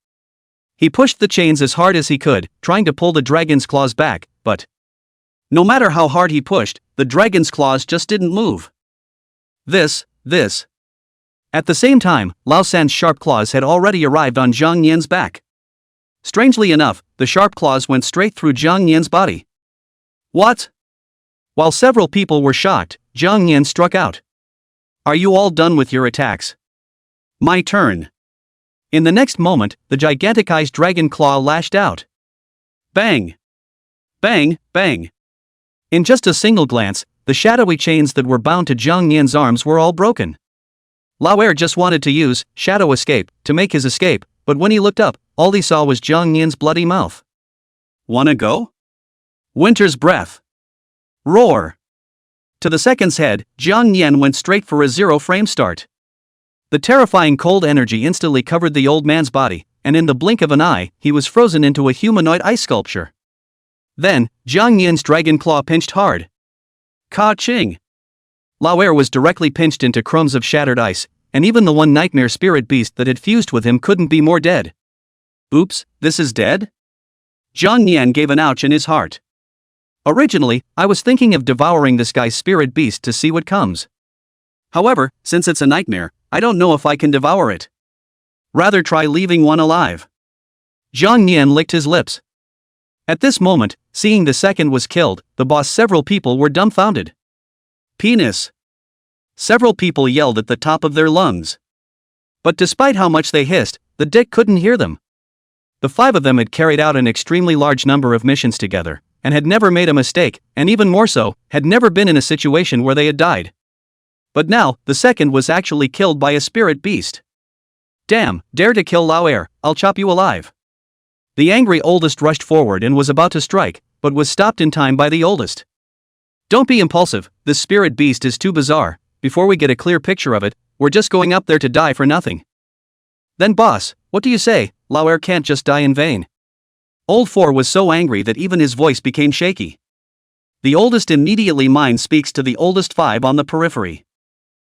He pushed the chains as hard as he could, trying to pull the dragon's claws back, but no matter how hard he pushed, the dragon's claws just didn't move. This. At the same time, Lao San's sharp claws had already arrived on Jang Yan's back. Strangely enough, the sharp claws went straight through Jang Yan's body. What? While several people were shocked, Jang Yan struck out. Are you all done with your attacks? My turn. In the next moment, the giganticized dragon claw lashed out. Bang! Bang, bang! In just a single glance, the shadowy chains that were bound to Jang Yan's arms were all broken. Lauer just wanted to use shadow escape to make his escape, but when he looked up, all he saw was Jang Yan's bloody mouth. Wanna go? Winter's breath. Roar. To the second's head, Jang Yan went straight for a 0-frame start. The terrifying cold energy instantly covered the old man's body, and in the blink of an eye, he was frozen into a humanoid ice sculpture. Then, Jang Yan's dragon claw pinched hard. Ka-ching! Lauer was directly pinched into crumbs of shattered ice, and even the one nightmare spirit beast that had fused with him couldn't be more dead. Oops, this is dead? Jang Yan gave an ouch in his heart. Originally, I was thinking of devouring this guy's spirit beast to see what comes. However, since it's a nightmare, I don't know if I can devour it. Rather try leaving one alive. Jang Yan licked his lips. At this moment, seeing the second was killed, the boss several people were dumbfounded. Penis. Several people yelled at the top of their lungs. But despite how much they hissed, the dick couldn't hear them. The 5 of them had carried out an extremely large number of missions together, and had never made a mistake, and even more so, had never been in a situation where they had died. But now, the second was actually killed by a spirit beast. Damn, dare to kill Lauer, I'll chop you alive. The angry oldest rushed forward and was about to strike, but was stopped in time by the oldest. Don't be impulsive, this spirit beast is too bizarre, before we get a clear picture of it, we're just going up there to die for nothing. Then boss, what do you say, Lauer can't just die in vain. Old 4 was so angry that even his voice became shaky. The oldest immediately mind speaks to the oldest 5 on the periphery.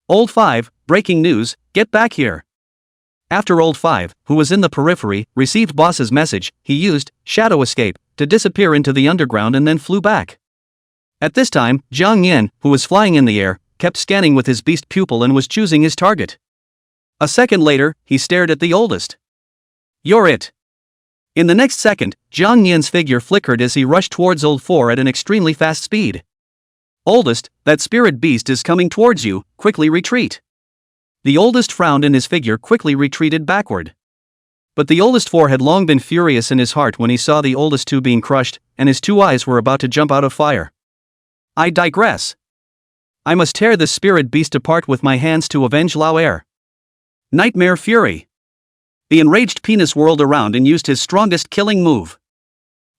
Old 5, breaking news, get back here. After Old 5, who was in the periphery, received boss's message, he used shadow escape to disappear into the underground and then flew back. At this time, Jang Yan, who was flying in the air, kept scanning with his beast pupil and was choosing his target. A second later, he stared at the oldest. "You're it." In the next second, Jang Yan's figure flickered as he rushed towards Old 4 at an extremely fast speed. "Oldest, that spirit beast is coming towards you, quickly retreat." The oldest frowned and his figure quickly retreated backward. But the oldest 4 had long been furious in his heart when he saw the oldest 2 being crushed, and his 2 eyes were about to jump out of fire. "I digress. I must tear this spirit beast apart with my hands to avenge Lao Air." Nightmare Fury. The enraged penis whirled around and used his strongest killing move.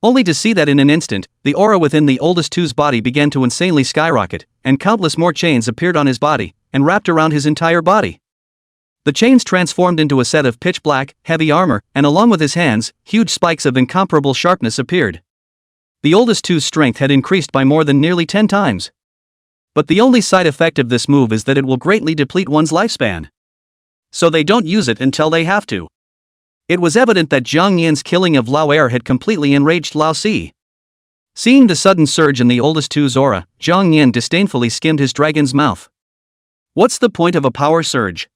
Only to see that in an instant, the aura within the oldest 2's body began to insanely skyrocket, and countless more chains appeared on his body, and wrapped around his entire body. The chains transformed into a set of pitch black, heavy armor, and along with his hands, huge spikes of incomparable sharpness appeared. The oldest 2's strength had increased by more than nearly 10 times. But the only side effect of this move is that it will greatly deplete one's lifespan. So they don't use it until they have to. It was evident that Jang Yan's killing of Lao Air had completely enraged Lao Si. Seeing the sudden surge in the oldest 2's aura, Jang Yan disdainfully skimmed his dragon's mouth. What's the point of a power surge?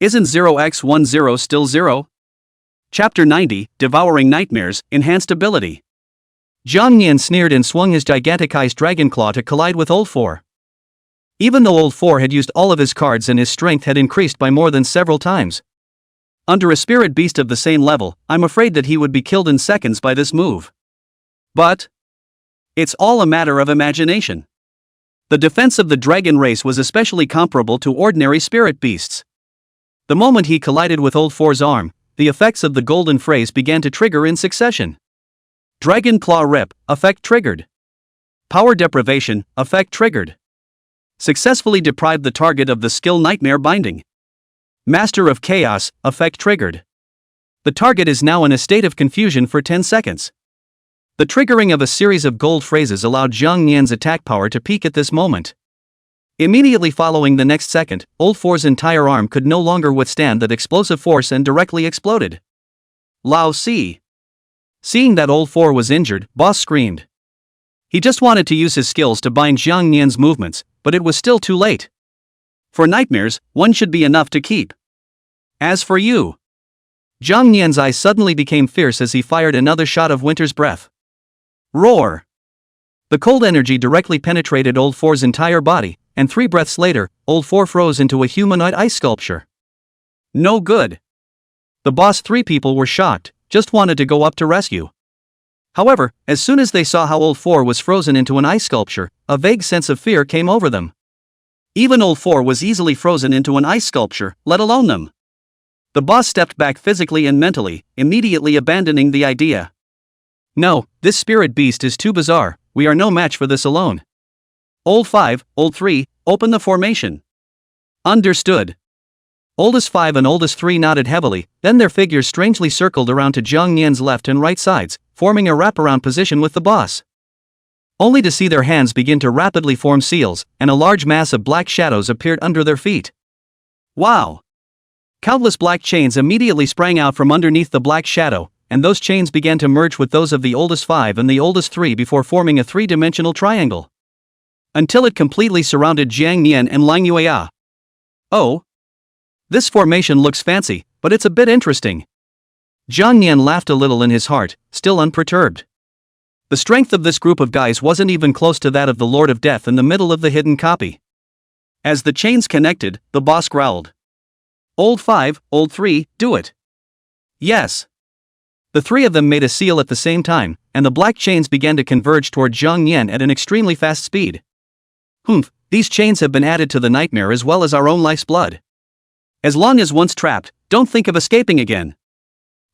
Isn't 0x10 still 0? Chapter 90, Devouring Nightmares, Enhanced Ability. Jang Yan sneered and swung his giganticized dragon claw to collide with Old 4. Even though Old 4 had used all of his cards and his strength had increased by more than several times. Under a spirit beast of the same level, I'm afraid that he would be killed in seconds by this move. But it's all a matter of imagination. The defense of the dragon race was especially comparable to ordinary spirit beasts. The moment he collided with Old 4's arm, the effects of the golden phrase began to trigger in succession. Dragon Claw Rip, effect triggered. Power Deprivation, effect triggered. Successfully deprived the target of the skill Nightmare Binding. Master of Chaos, effect triggered. The target is now in a state of confusion for 10 seconds. The triggering of a series of gold phrases allowed Jang Yan's attack power to peak at this moment. Immediately following the next second, Old 4's entire arm could no longer withstand that explosive force and directly exploded. Lao Si. Seeing that Old 4 was injured, Boss screamed. He just wanted to use his skills to bind Jang Yan's movements, but it was still too late. For nightmares, one should be enough to keep. As for you. Jang Yan's eyes suddenly became fierce as he fired another shot of Winter's Breath. Roar! The cold energy directly penetrated Old 4's entire body, and 3 breaths later, Old 4 froze into a humanoid ice sculpture. No good. The boss 3 people were shocked, just wanted to go up to rescue. However, as soon as they saw how Old 4 was frozen into an ice sculpture, a vague sense of fear came over them. Even Old 4 was easily frozen into an ice sculpture, let alone them. The boss stepped back physically and mentally, immediately abandoning the idea. No, this spirit beast is too bizarre, we are no match for this alone. Old 5, Old 3, open the formation. Understood. Oldest 5 and Oldest 3 nodded heavily, then their figures strangely circled around to Jang Yan's left and right sides, forming a wraparound position with the boss. Only to see their hands begin to rapidly form seals, and a large mass of black shadows appeared under their feet. Wow! Countless black chains immediately sprang out from underneath the black shadow, and those chains began to merge with those of the Oldest 5 and the Oldest 3 before forming a 3-dimensional triangle. Until it completely surrounded Jang Yan and Lang Yueya. Oh! This formation looks fancy, but it's a bit interesting. Jang Yan laughed a little in his heart, still unperturbed. The strength of this group of guys wasn't even close to that of the Lord of Death in the middle of the hidden copy. As the chains connected, the boss growled. Old 5, Old 3, do it. Yes. The 3 of them made a seal at the same time, and the black chains began to converge toward Jang Yan at an extremely fast speed. Humph, these chains have been added to the nightmare as well as our own life's blood. As long as once trapped, don't think of escaping again.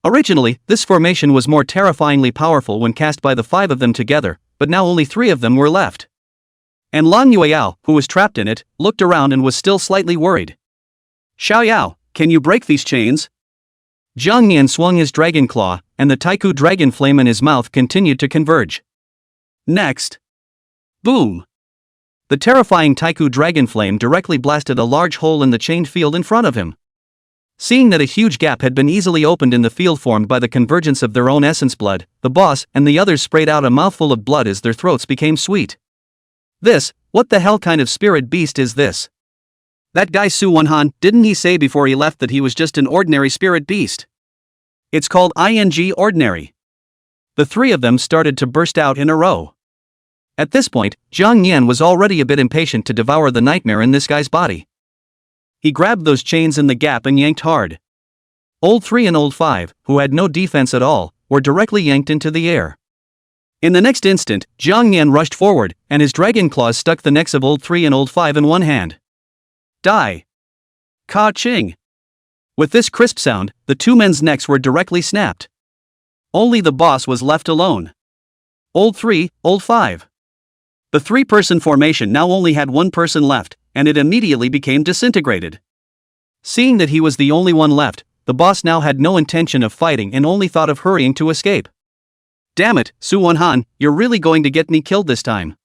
Originally, this formation was more terrifyingly powerful when cast by the 5 of them together, but now only 3 of them were left. And Lang Yueyao, who was trapped in it, looked around and was still slightly worried. Xiao Yao, can you break these chains? Jang Yan swung his dragon claw, and the Taiku dragon flame in his mouth continued to converge. Next. Boom! The terrifying Taiku dragon flame directly blasted a large hole in the chained field in front of him. Seeing that a huge gap had been easily opened in the field formed by the convergence of their own essence blood, the boss and the others sprayed out a mouthful of blood as their throats became sweet. What the hell kind of spirit beast is this? That guy Su Wonhan, didn't he say before he left that he was just an ordinary spirit beast? It's called ordinary. The three of them started to burst out in a row. At this point, Jang Yan was already a bit impatient to devour the nightmare in this guy's body. He grabbed those chains in the gap and yanked hard. Old 3 and Old 5, who had no defense at all, were directly yanked into the air. In the next instant, Jang Yan rushed forward, and his dragon claws stuck the necks of Old 3 and Old 5 in one hand. Die! Ka-ching! With this crisp sound, the two men's necks were directly snapped. Only the boss was left alone. Old 3, Old 5. The three-person formation now only had one person left, and it immediately became disintegrated. Seeing that he was the only one left, the boss now had no intention of fighting and only thought of hurrying to escape. Damn it, Su Wonhan, you're really going to get me killed this time.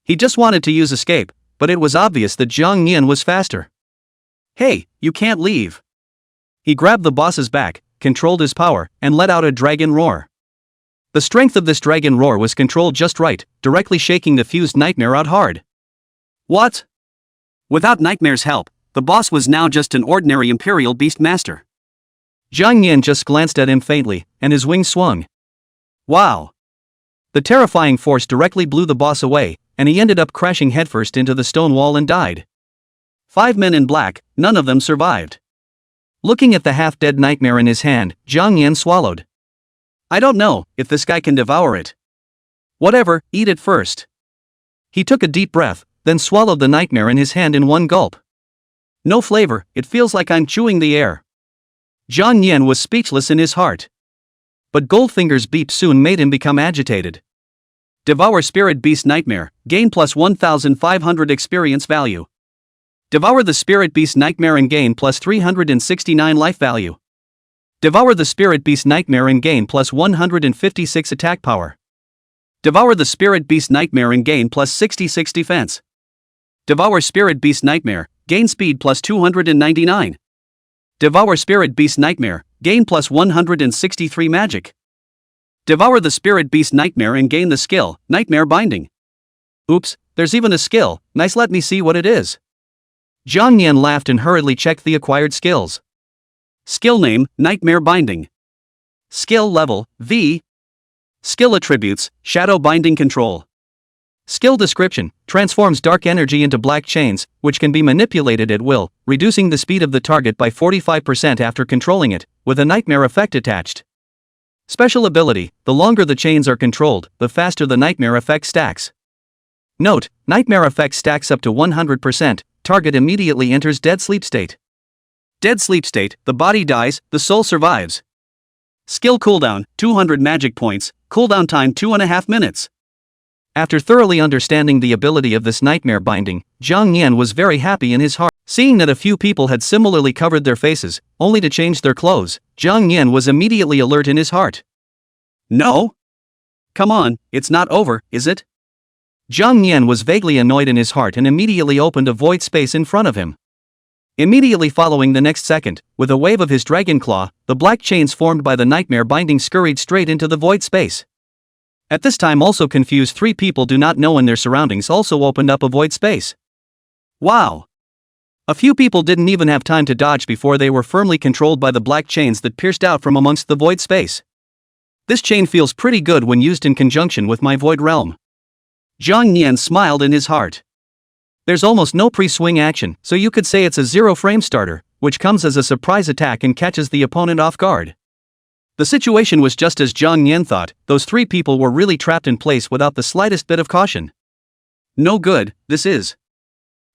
He just wanted to use escape, but it was obvious that Jang Yan was faster. Hey, you can't leave. He grabbed the boss's back, controlled his power, and let out a dragon roar. The strength of this dragon roar was controlled just right, directly shaking the fused nightmare out hard. What? Without Nightmare's help, the boss was now just an ordinary Imperial Beast Master. Jang Yan just glanced at him faintly, and his wings swung. Wow! The terrifying force directly blew the boss away, and he ended up crashing headfirst into the stone wall and died. 5 men in black, none of them survived. Looking at the half-dead nightmare in his hand, Jang Yan swallowed. I don't know if this guy can devour it. Whatever, eat it first. He took a deep breath, then swallowed the nightmare in his hand in one gulp. No flavor, it feels like I'm chewing the air. Jang Yan was speechless in his heart. But Goldfinger's beep soon made him become agitated. Devour Spirit Beast Nightmare, gain plus 1,500 experience value. Devour the Spirit Beast Nightmare and gain plus 369 life value. Devour the Spirit Beast Nightmare and gain plus 156 attack power. Devour the Spirit Beast Nightmare and gain plus 66 defense. Devour Spirit Beast Nightmare, gain speed plus 299. Devour Spirit Beast Nightmare, gain plus 163 magic. Devour the Spirit Beast Nightmare and gain the skill, Nightmare Binding. Oops, there's even a skill, nice, let me see what it is. Jang Yan laughed and hurriedly checked the acquired skills. Skill name, Nightmare Binding. Skill level, V. Skill attributes, Shadow Binding Control. Skill description, transforms dark energy into black chains, which can be manipulated at will, reducing the speed of the target by 45% after controlling it, with a nightmare effect attached. Special ability, the longer the chains are controlled, the faster the nightmare effect stacks. Note, nightmare effect stacks up to 100%, target immediately enters dead sleep state. Dead sleep state, the body dies, the soul survives. Skill cooldown, 200 magic points, cooldown time 2.5 minutes. After thoroughly understanding the ability of this nightmare binding, Jang Yan was very happy in his heart. Seeing that a few people had similarly covered their faces, only to change their clothes, Jang Yan was immediately alert in his heart. No? Come on, it's not over, is it? Jang Yan was vaguely annoyed in his heart and immediately opened a void space in front of him. Immediately following the next second, with a wave of his dragon claw, the black chains formed by the nightmare binding scurried straight into the void space. At this time, also confused 3 people do not know in their surroundings also opened up a void space. Wow! A few people didn't even have time to dodge before they were firmly controlled by the black chains that pierced out from amongst the void space. This chain feels pretty good when used in conjunction with my void realm. Jang Yan smiled in his heart. There's almost no pre-swing action, so you could say it's a 0-frame starter, which comes as a surprise attack and catches the opponent off guard. The situation was just as Jang Yan thought, those 3 people were really trapped in place without the slightest bit of caution. No good, this is.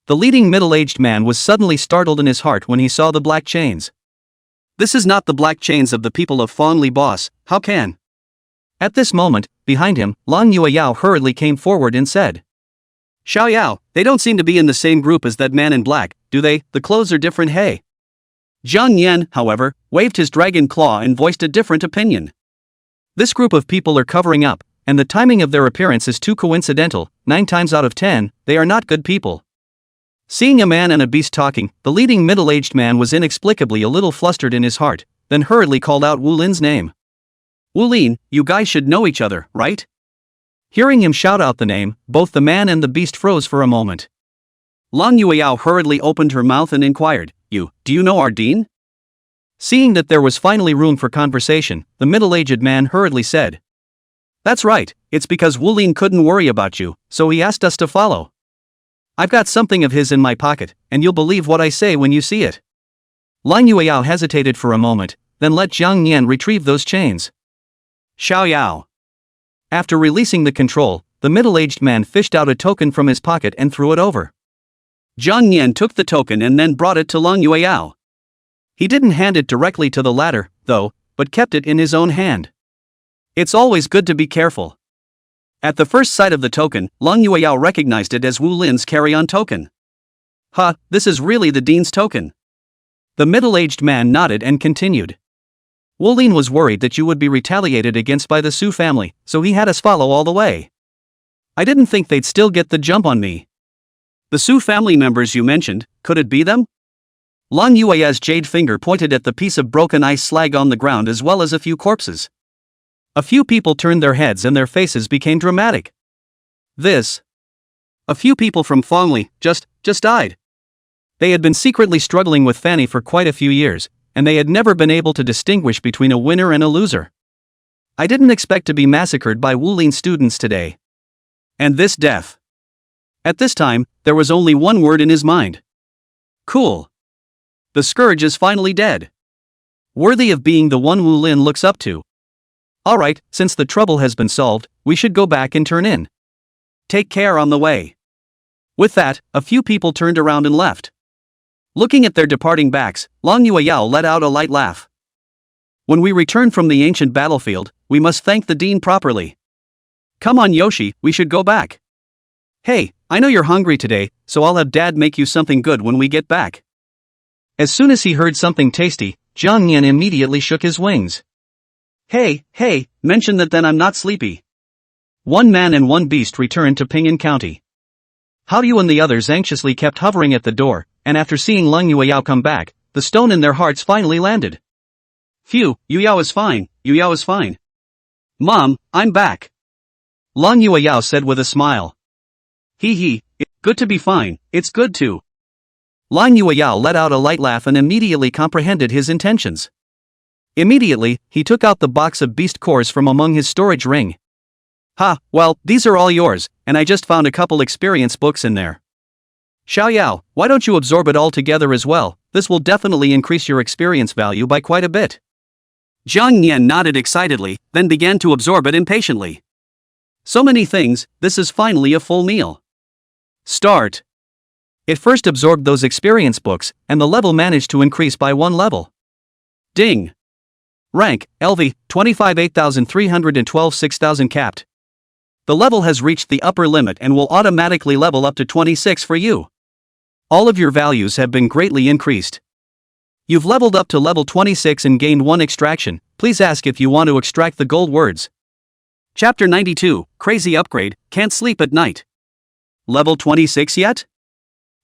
The leading middle-aged man was suddenly startled in his heart when he saw the black chains. This is not the black chains of the people of Fongli boss, how can? At this moment, behind him, Lang Yueyao hurriedly came forward and said, Xiao Yao, they don't seem to be in the same group as that man in black, do they? The clothes are different, hey. Jang Yan, however, waved his dragon claw and voiced a different opinion. This group of people are covering up, and the timing of their appearance is too coincidental. 9 times out of 10, they are not good people. Seeing a man and a beast talking, the leading middle-aged man was inexplicably a little flustered in his heart, then hurriedly called out Wu Lin's name. Wu Lin, you guys should know each other, right? Hearing him shout out the name, both the man and the beast froze for a moment. Lang Yueyao hurriedly opened her mouth and inquired, do you know our dean? Seeing that there was finally room for conversation, the middle-aged man hurriedly said, That's right, it's because Wulin couldn't worry about you, so he asked us to follow. I've got something of his in my pocket, and you'll believe what I say when you see it. Lang Yueyao hesitated for a moment, then let Jang Yan retrieve those chains. Xiao Yao. After releasing the control, the middle-aged man fished out a token from his pocket and threw it over. Jang Yan took the token and then brought it to Lang Yueyao. He didn't hand it directly to the latter, though, but kept it in his own hand. It's always good to be careful. At the first sight of the token, Lang Yueyao recognized it as Wu Lin's carry-on token. This is really the dean's token. The middle-aged man nodded and continued. Wu Lin was worried that you would be retaliated against by the Su family, so he had us follow all the way. I didn't think they'd still get the jump on me. The Su family members you mentioned, could it be them? Lang Yueya's jade finger pointed at the piece of broken ice slag on the ground as well as a few corpses. A few people turned their heads and their faces became dramatic. A few people from Fongli just died. They had been secretly struggling with Fanny for quite a few years, and they had never been able to distinguish between a winner and a loser. I didn't expect to be massacred by Wu Lin students today. And this death. At this time, there was only one word in his mind. Cool. The scourge is finally dead. Worthy of being the one Wu Lin looks up to. Alright, since the trouble has been solved, we should go back and turn in. Take care on the way. With that, a few people turned around and left. Looking at their departing backs, Lang Yueyao let out a light laugh. When we return from the ancient battlefield, we must thank the dean properly. Come on Yoshi, we should go back. Hey, I know you're hungry today, so I'll have Dad make you something good when we get back. As soon as he heard something tasty, Jang Yan immediately shook his wings. Hey, mention that then I'm not sleepy. One man and one beast returned to Pingan County. Haoyu and the others anxiously kept hovering at the door, and after seeing Lang Yueyao come back, the stone in their hearts finally landed. Phew, Yueyao is fine. Mom, I'm back. Lang Yueyao said with a smile. It's good to be fine, it's good too. Lang Yueyao let out a light laugh and immediately comprehended his intentions. Immediately, he took out the box of beast cores from among his storage ring. Well, these are all yours, and I just found a couple experience books in there. Xiao Yao, why don't you absorb it all together as well? This will definitely increase your experience value by quite a bit. Jang Yan nodded excitedly, then began to absorb it impatiently. So many things, this is finally a full meal. Start. It first absorbed those experience books, and the level managed to increase by 1 level. Ding. Rank, LV, 25 8312 6000 capped. The level has reached the upper limit and will automatically level up to 26 for you. All of your values have been greatly increased. You've leveled up to level 26 and gained 1 extraction. Please ask if you want to extract the gold words. Chapter 92, Crazy Upgrade, Can't Sleep at Night. Level 26 yet?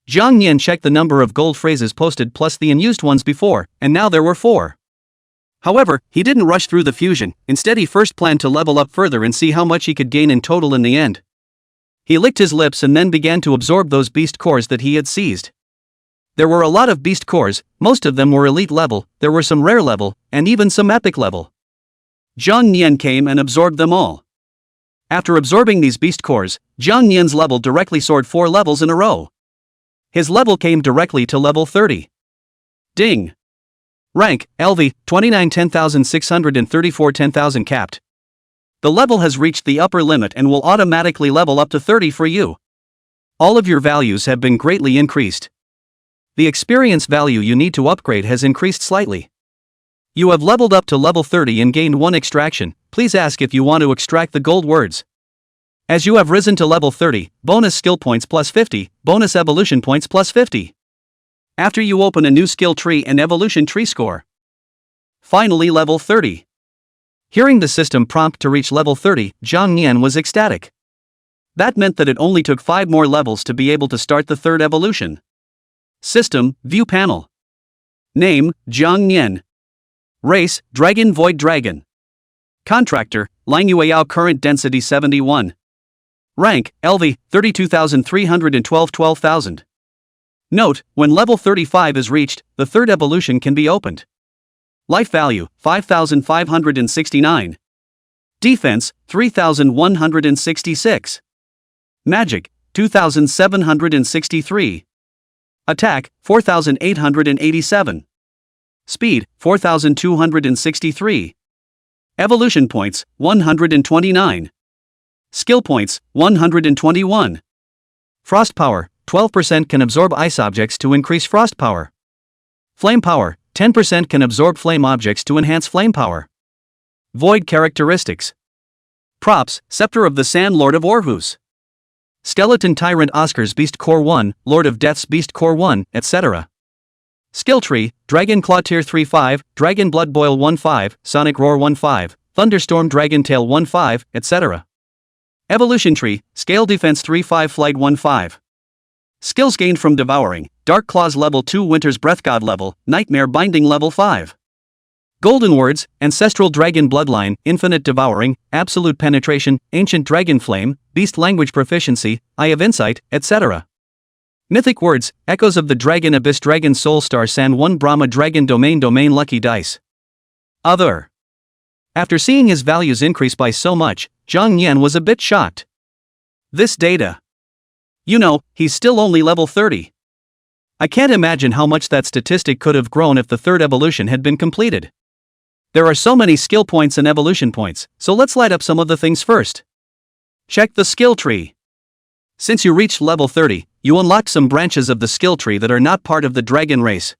Jang Yan checked the number of gold phrases posted plus the unused ones before, and now there were 4. However, he didn't rush through the fusion, instead he first planned to level up further and see how much he could gain in total in the end. He licked his lips and then began to absorb those beast cores that he had seized. There were a lot of beast cores, most of them were elite level, there were some rare level, and even some epic level. Jang Yan came and absorbed them all. After absorbing these beast cores, Jang Yan's level directly soared 4 levels in a row. His level came directly to level 30. Ding. Rank, LV, 29 10634 10000 capped. The level has reached the upper limit and will automatically level up to 30 for you. All of your values have been greatly increased. The experience value you need to upgrade has increased slightly. You have leveled up to level 30 and gained 1 extraction. Please ask if you want to extract the gold words. As you have risen to level 30, bonus skill points plus 50, bonus evolution points plus 50. After you open a new skill tree and evolution tree score. Finally level 30. Hearing the system prompt to reach level 30, Jang Yan was ecstatic. That meant that it only took 5 more levels to be able to start the 3rd evolution. System, View Panel. Name, Jang Yan. Race, Dragon Void Dragon. Contractor, Lang Yueyao Current Density 71. Rank, LV, 32,312 12000. Note, when level 35 is reached, the third evolution can be opened. Life value, 5,569. Defense, 3,166. Magic, 2,763. Attack, 4,887. Speed, 4,263. Evolution points, 129. Skill points, 121. Frost power, 12% can absorb ice objects to increase frost power. Flame power, 10% can absorb flame objects to enhance flame power. Void characteristics. Props, Scepter of the Sand Lord of Orhus. Skeleton Tyrant Oscar's Beast Core 1, Lord of Death's Beast Core 1, etc. Skill Tree, Dragon Claw Tier 3-5, Dragon Blood Boil 1-5, Sonic Roar 1-5, Thunderstorm Dragon Tail 1-5, etc. Evolution Tree, Scale Defense 3-5 Flight 1-5. Skills gained from Devouring, Dark Claws Level 2 Winter's Breath God Level, Nightmare Binding Level 5. Golden Words, Ancestral Dragon Bloodline, Infinite Devouring, Absolute Penetration, Ancient Dragon Flame, Beast Language Proficiency, Eye of Insight, etc. Mythic Words, Echoes of the Dragon Abyss Dragon Soul Star San 1 Brahma Dragon Domain Lucky Dice. Other. After seeing his values increase by so much, Jang Yan was a bit shocked. This data. You know, he's still only level 30. I can't imagine how much that statistic could have grown if the third evolution had been completed. There are so many skill points and evolution points, so let's light up some of the things first. Check the skill tree. Since you reached level 30, you unlocked some branches of the skill tree that are not part of the dragon race.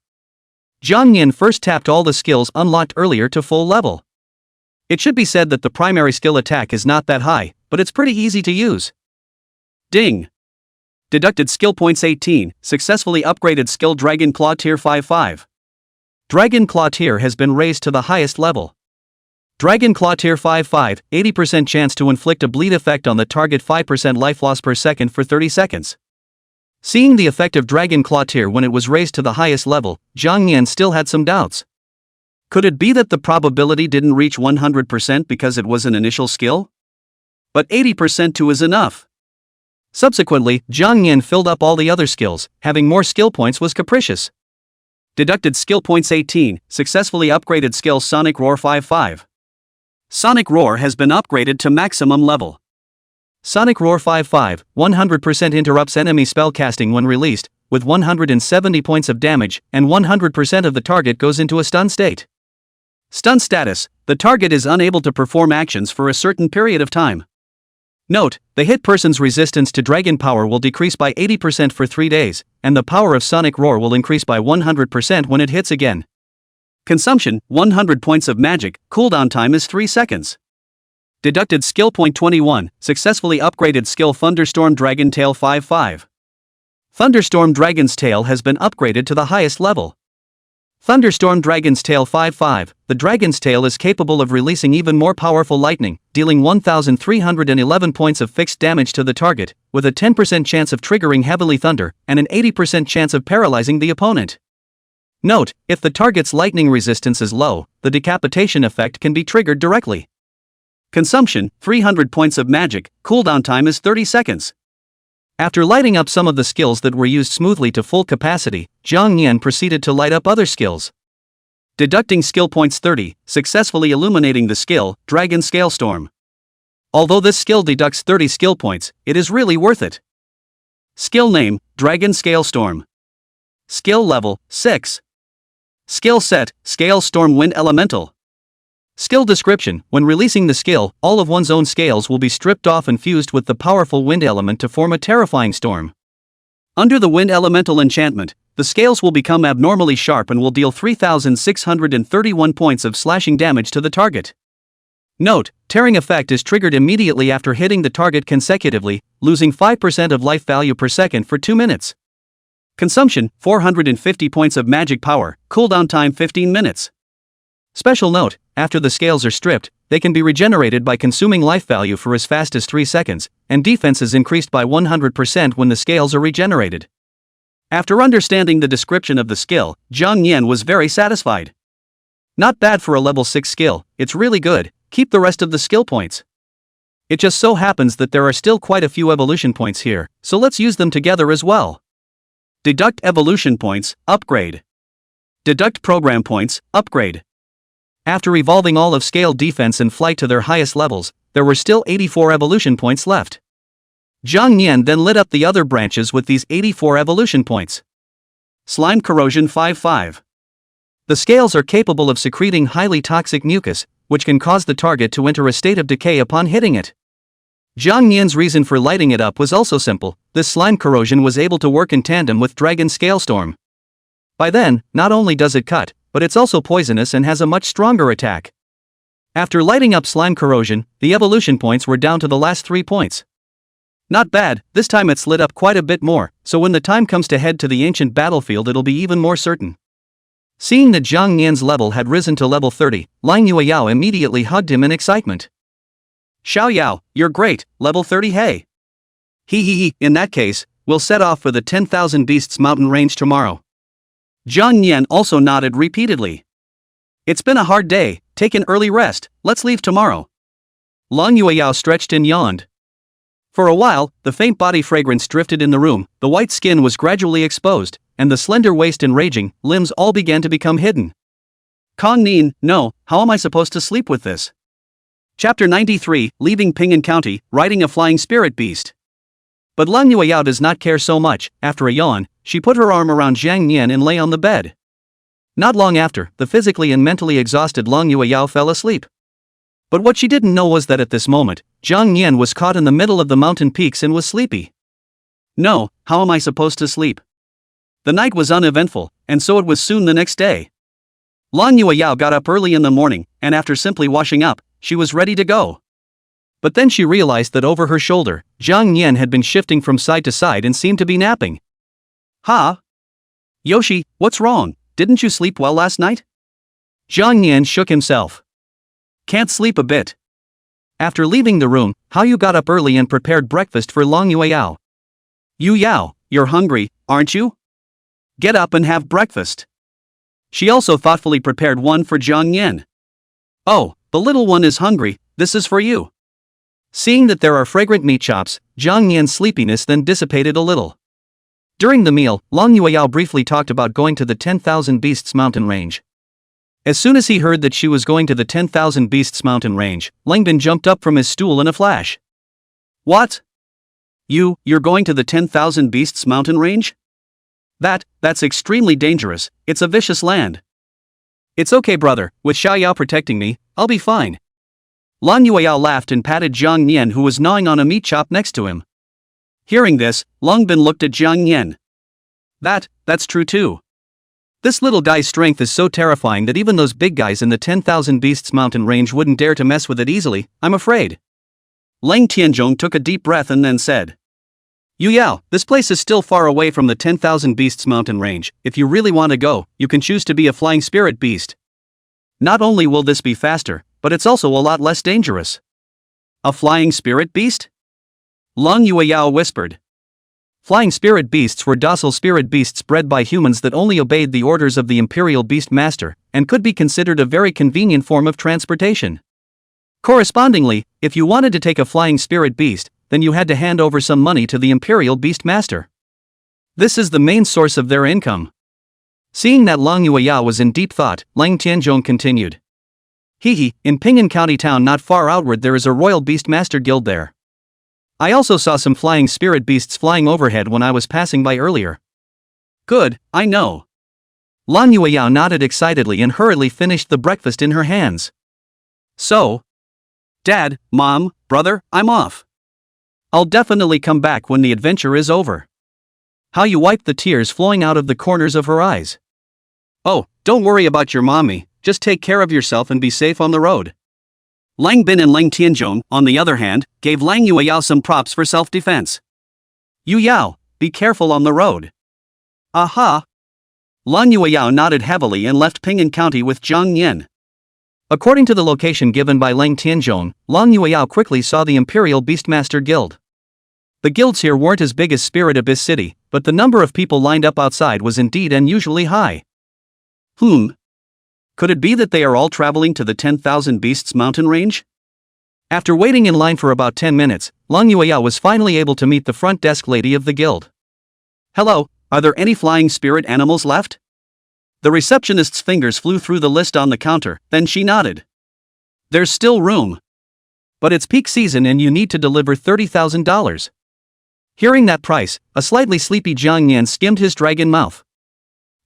Jang Yan first tapped all the skills unlocked earlier to full level. It should be said that the primary skill attack is not that high, but it's pretty easy to use. Ding! Deducted skill points 18, successfully upgraded skill Dragon Claw Tier 5-5. Dragon Claw Tier has been raised to the highest level. Dragon Claw Tier 5-5, 80% chance to inflict a bleed effect on the target 5% life loss per second for 30 seconds. Seeing the effect of Dragon Claw Tier when it was raised to the highest level, Jang Yan still had some doubts. Could it be that the probability didn't reach 100% because it was an initial skill? But 80% too is enough. Subsequently, Jang Yan filled up all the other skills, having more skill points was capricious. Deducted skill points 18, successfully upgraded skill Sonic Roar 5-5. Sonic Roar has been upgraded to maximum level. Sonic Roar 5-5, 100% interrupts enemy spellcasting when released, with 170 points of damage, and 100% of the target goes into a stun state. Stun status, the target is unable to perform actions for a certain period of time. Note, the hit person's resistance to dragon power will decrease by 80% for 3 days, and the power of Sonic Roar will increase by 100% when it hits again. Consumption, 100 points of magic, cooldown time is 3 seconds. Deducted skill point 21, successfully upgraded skill Thunderstorm Dragon Tail 5-5. Thunderstorm Dragon's Tail has been upgraded to the highest level. Thunderstorm Dragon's Tail 5-5, the Dragon's Tail is capable of releasing even more powerful lightning, dealing 1,311 points of fixed damage to the target, with a 10% chance of triggering heavily thunder, and an 80% chance of paralyzing the opponent. Note, if the target's lightning resistance is low, the decapitation effect can be triggered directly. Consumption, 300 points of magic, cooldown time is 30 seconds. After lighting up some of the skills that were used smoothly to full capacity, Jang Yan proceeded to light up other skills. Deducting skill points 30, successfully illuminating the skill, Dragon Scale Storm. Although this skill deducts 30 skill points, it is really worth it. Skill name, Dragon Scale Storm. Skill level, 6. Skill set, Scale Storm Wind Elemental. Skill description, when releasing the skill, all of one's own scales will be stripped off and fused with the powerful wind element to form a terrifying storm. Under the wind elemental enchantment, the scales will become abnormally sharp and will deal 3,631 points of slashing damage to the target. Note, tearing effect is triggered immediately after hitting the target consecutively, losing 5% of life value per second for 2 minutes. Consumption, 450 points of magic power, cooldown time 15 minutes. Special note, after the scales are stripped, they can be regenerated by consuming life value for as fast as 3 seconds, and defense is increased by 100% when the scales are regenerated. After understanding the description of the skill, Jang Yan was very satisfied. Not bad for a level 6 skill, it's really good, keep the rest of the skill points. It just so happens that there are still quite a few evolution points here, so let's use them together as well. Deduct evolution points, upgrade. Deduct program points, upgrade. After evolving all of scale defense and flight to their highest levels, there were still 84 evolution points left. Jang Yan then lit up the other branches with these 84 evolution points. Slime corrosion 5-5. The scales are capable of secreting highly toxic mucus, which can cause the target to enter a state of decay upon hitting it. Jang Yan's reason for lighting it up was also simple: this slime corrosion was able to work in tandem with Dragon Scalestorm. By then, not only does it cut, but it's also poisonous and has a much stronger attack. After lighting up slime corrosion, the evolution points were down to the last 3 points. Not bad, this time it's lit up quite a bit more, so when the time comes to head to the ancient battlefield it'll be even more certain. Seeing that Jang Yan's level had risen to level 30, Lang Yueyao immediately hugged him in excitement. Xiao Yao, you're great, level 30 hey. Hee, in that case, we'll set off for the 10,000 Beasts mountain range tomorrow. Jang Yan also nodded repeatedly. It's been a hard day, take an early rest, let's leave tomorrow. Lang Yueyao stretched and yawned. For a while, the faint body fragrance drifted in the room, the white skin was gradually exposed, and the slender waist and raging limbs all began to become hidden. Kong Nin, no, how am I supposed to sleep with this? Chapter 93, Leaving Pingan County, Riding a Flying Spirit Beast. But Lang Yueyao does not care so much. After a yawn, she put her arm around Jang Yan and lay on the bed. Not long after, the physically and mentally exhausted Lang Yueyao fell asleep. But what she didn't know was that at this moment, Jang Yan was caught in the middle of the mountain peaks and was sleepy. No, how am I supposed to sleep? The night was uneventful, and so it was soon the next day. Lang Yueyao got up early in the morning, and after simply washing up, she was ready to go. But then she realized that over her shoulder, Jang Yan had been shifting from side to side and seemed to be napping. Ha? Yoshi, what's wrong? Didn't you sleep well last night? Jang Yan shook himself. Can't sleep a bit. After leaving the room, Hao Yu got up early and prepared breakfast for Lang Yueyao. Yu Yao, you're hungry, aren't you? Get up and have breakfast. She also thoughtfully prepared one for Jang Yan. Oh, the little one is hungry, this is for you. Seeing that there are fragrant meat chops, Jang Yan's sleepiness then dissipated a little. During the meal, Lang Yueyao briefly talked about going to the 10,000 Beasts mountain range. As soon as he heard that she was going to the 10,000 Beasts mountain range, Langbin jumped up from his stool in a flash. What? You're going to the 10,000 Beasts mountain range? That's extremely dangerous, it's a vicious land. It's okay brother, with Xiao Yao protecting me, I'll be fine. Lang Yueyao laughed and patted Jang Yan who was gnawing on a meat chop next to him. Hearing this, Langbin looked at Jang Yan. That's true too. This little guy's strength is so terrifying that even those big guys in the 10,000 Beasts mountain range wouldn't dare to mess with it easily, I'm afraid. Lang Tianzhong took a deep breath and then said. Yu Yao, this place is still far away from the 10,000 Beasts mountain range. If you really want to go, you can choose to be a flying spirit beast. Not only will this be faster, but it's also a lot less dangerous. A flying spirit beast? Lang Yueyao whispered. Flying spirit beasts were docile spirit beasts bred by humans that only obeyed the orders of the Imperial Beast Master, and could be considered a very convenient form of transportation. Correspondingly, if you wanted to take a flying spirit beast, then you had to hand over some money to the Imperial Beast Master. This is the main source of their income. Seeing that Lang Yueyao was in deep thought, Lang Tianzhong continued. In Pingan County town not far outward there is a Royal Beast Master Guild there. I also saw some flying spirit beasts flying overhead when I was passing by earlier. Good, I know. Lang Yueyao nodded excitedly and hurriedly finished the breakfast in her hands. So? Dad, Mom, brother, I'm off. I'll definitely come back when the adventure is over. Hao Yu wiped the tears flowing out of the corners of her eyes. Oh, don't worry about your mommy, just take care of yourself and be safe on the road. Lang Bin and Lang Tianzhong, on the other hand, gave Lang Yueyao some props for self-defense. Yu Yao, be careful on the road. Aha! Lang Yueyao nodded heavily and left Pingan County with Jang Yan. According to the location given by Lang Tianzhong, Lang Yueyao quickly saw the Imperial Beastmaster Guild. The guilds here weren't as big as Spirit Abyss City, but the number of people lined up outside was indeed unusually high. Could it be that they are all traveling to the 10,000 Beasts mountain range? After waiting in line for about 10 minutes, Lang Yueyao was finally able to meet the front desk lady of the guild. Hello, Are there any flying spirit animals left? The receptionist's fingers flew through the list on the counter, then she nodded. There's still room. But it's peak season and you need to deliver $30,000. Hearing that price, a slightly sleepy Jang Yan skimmed his dragon mouth.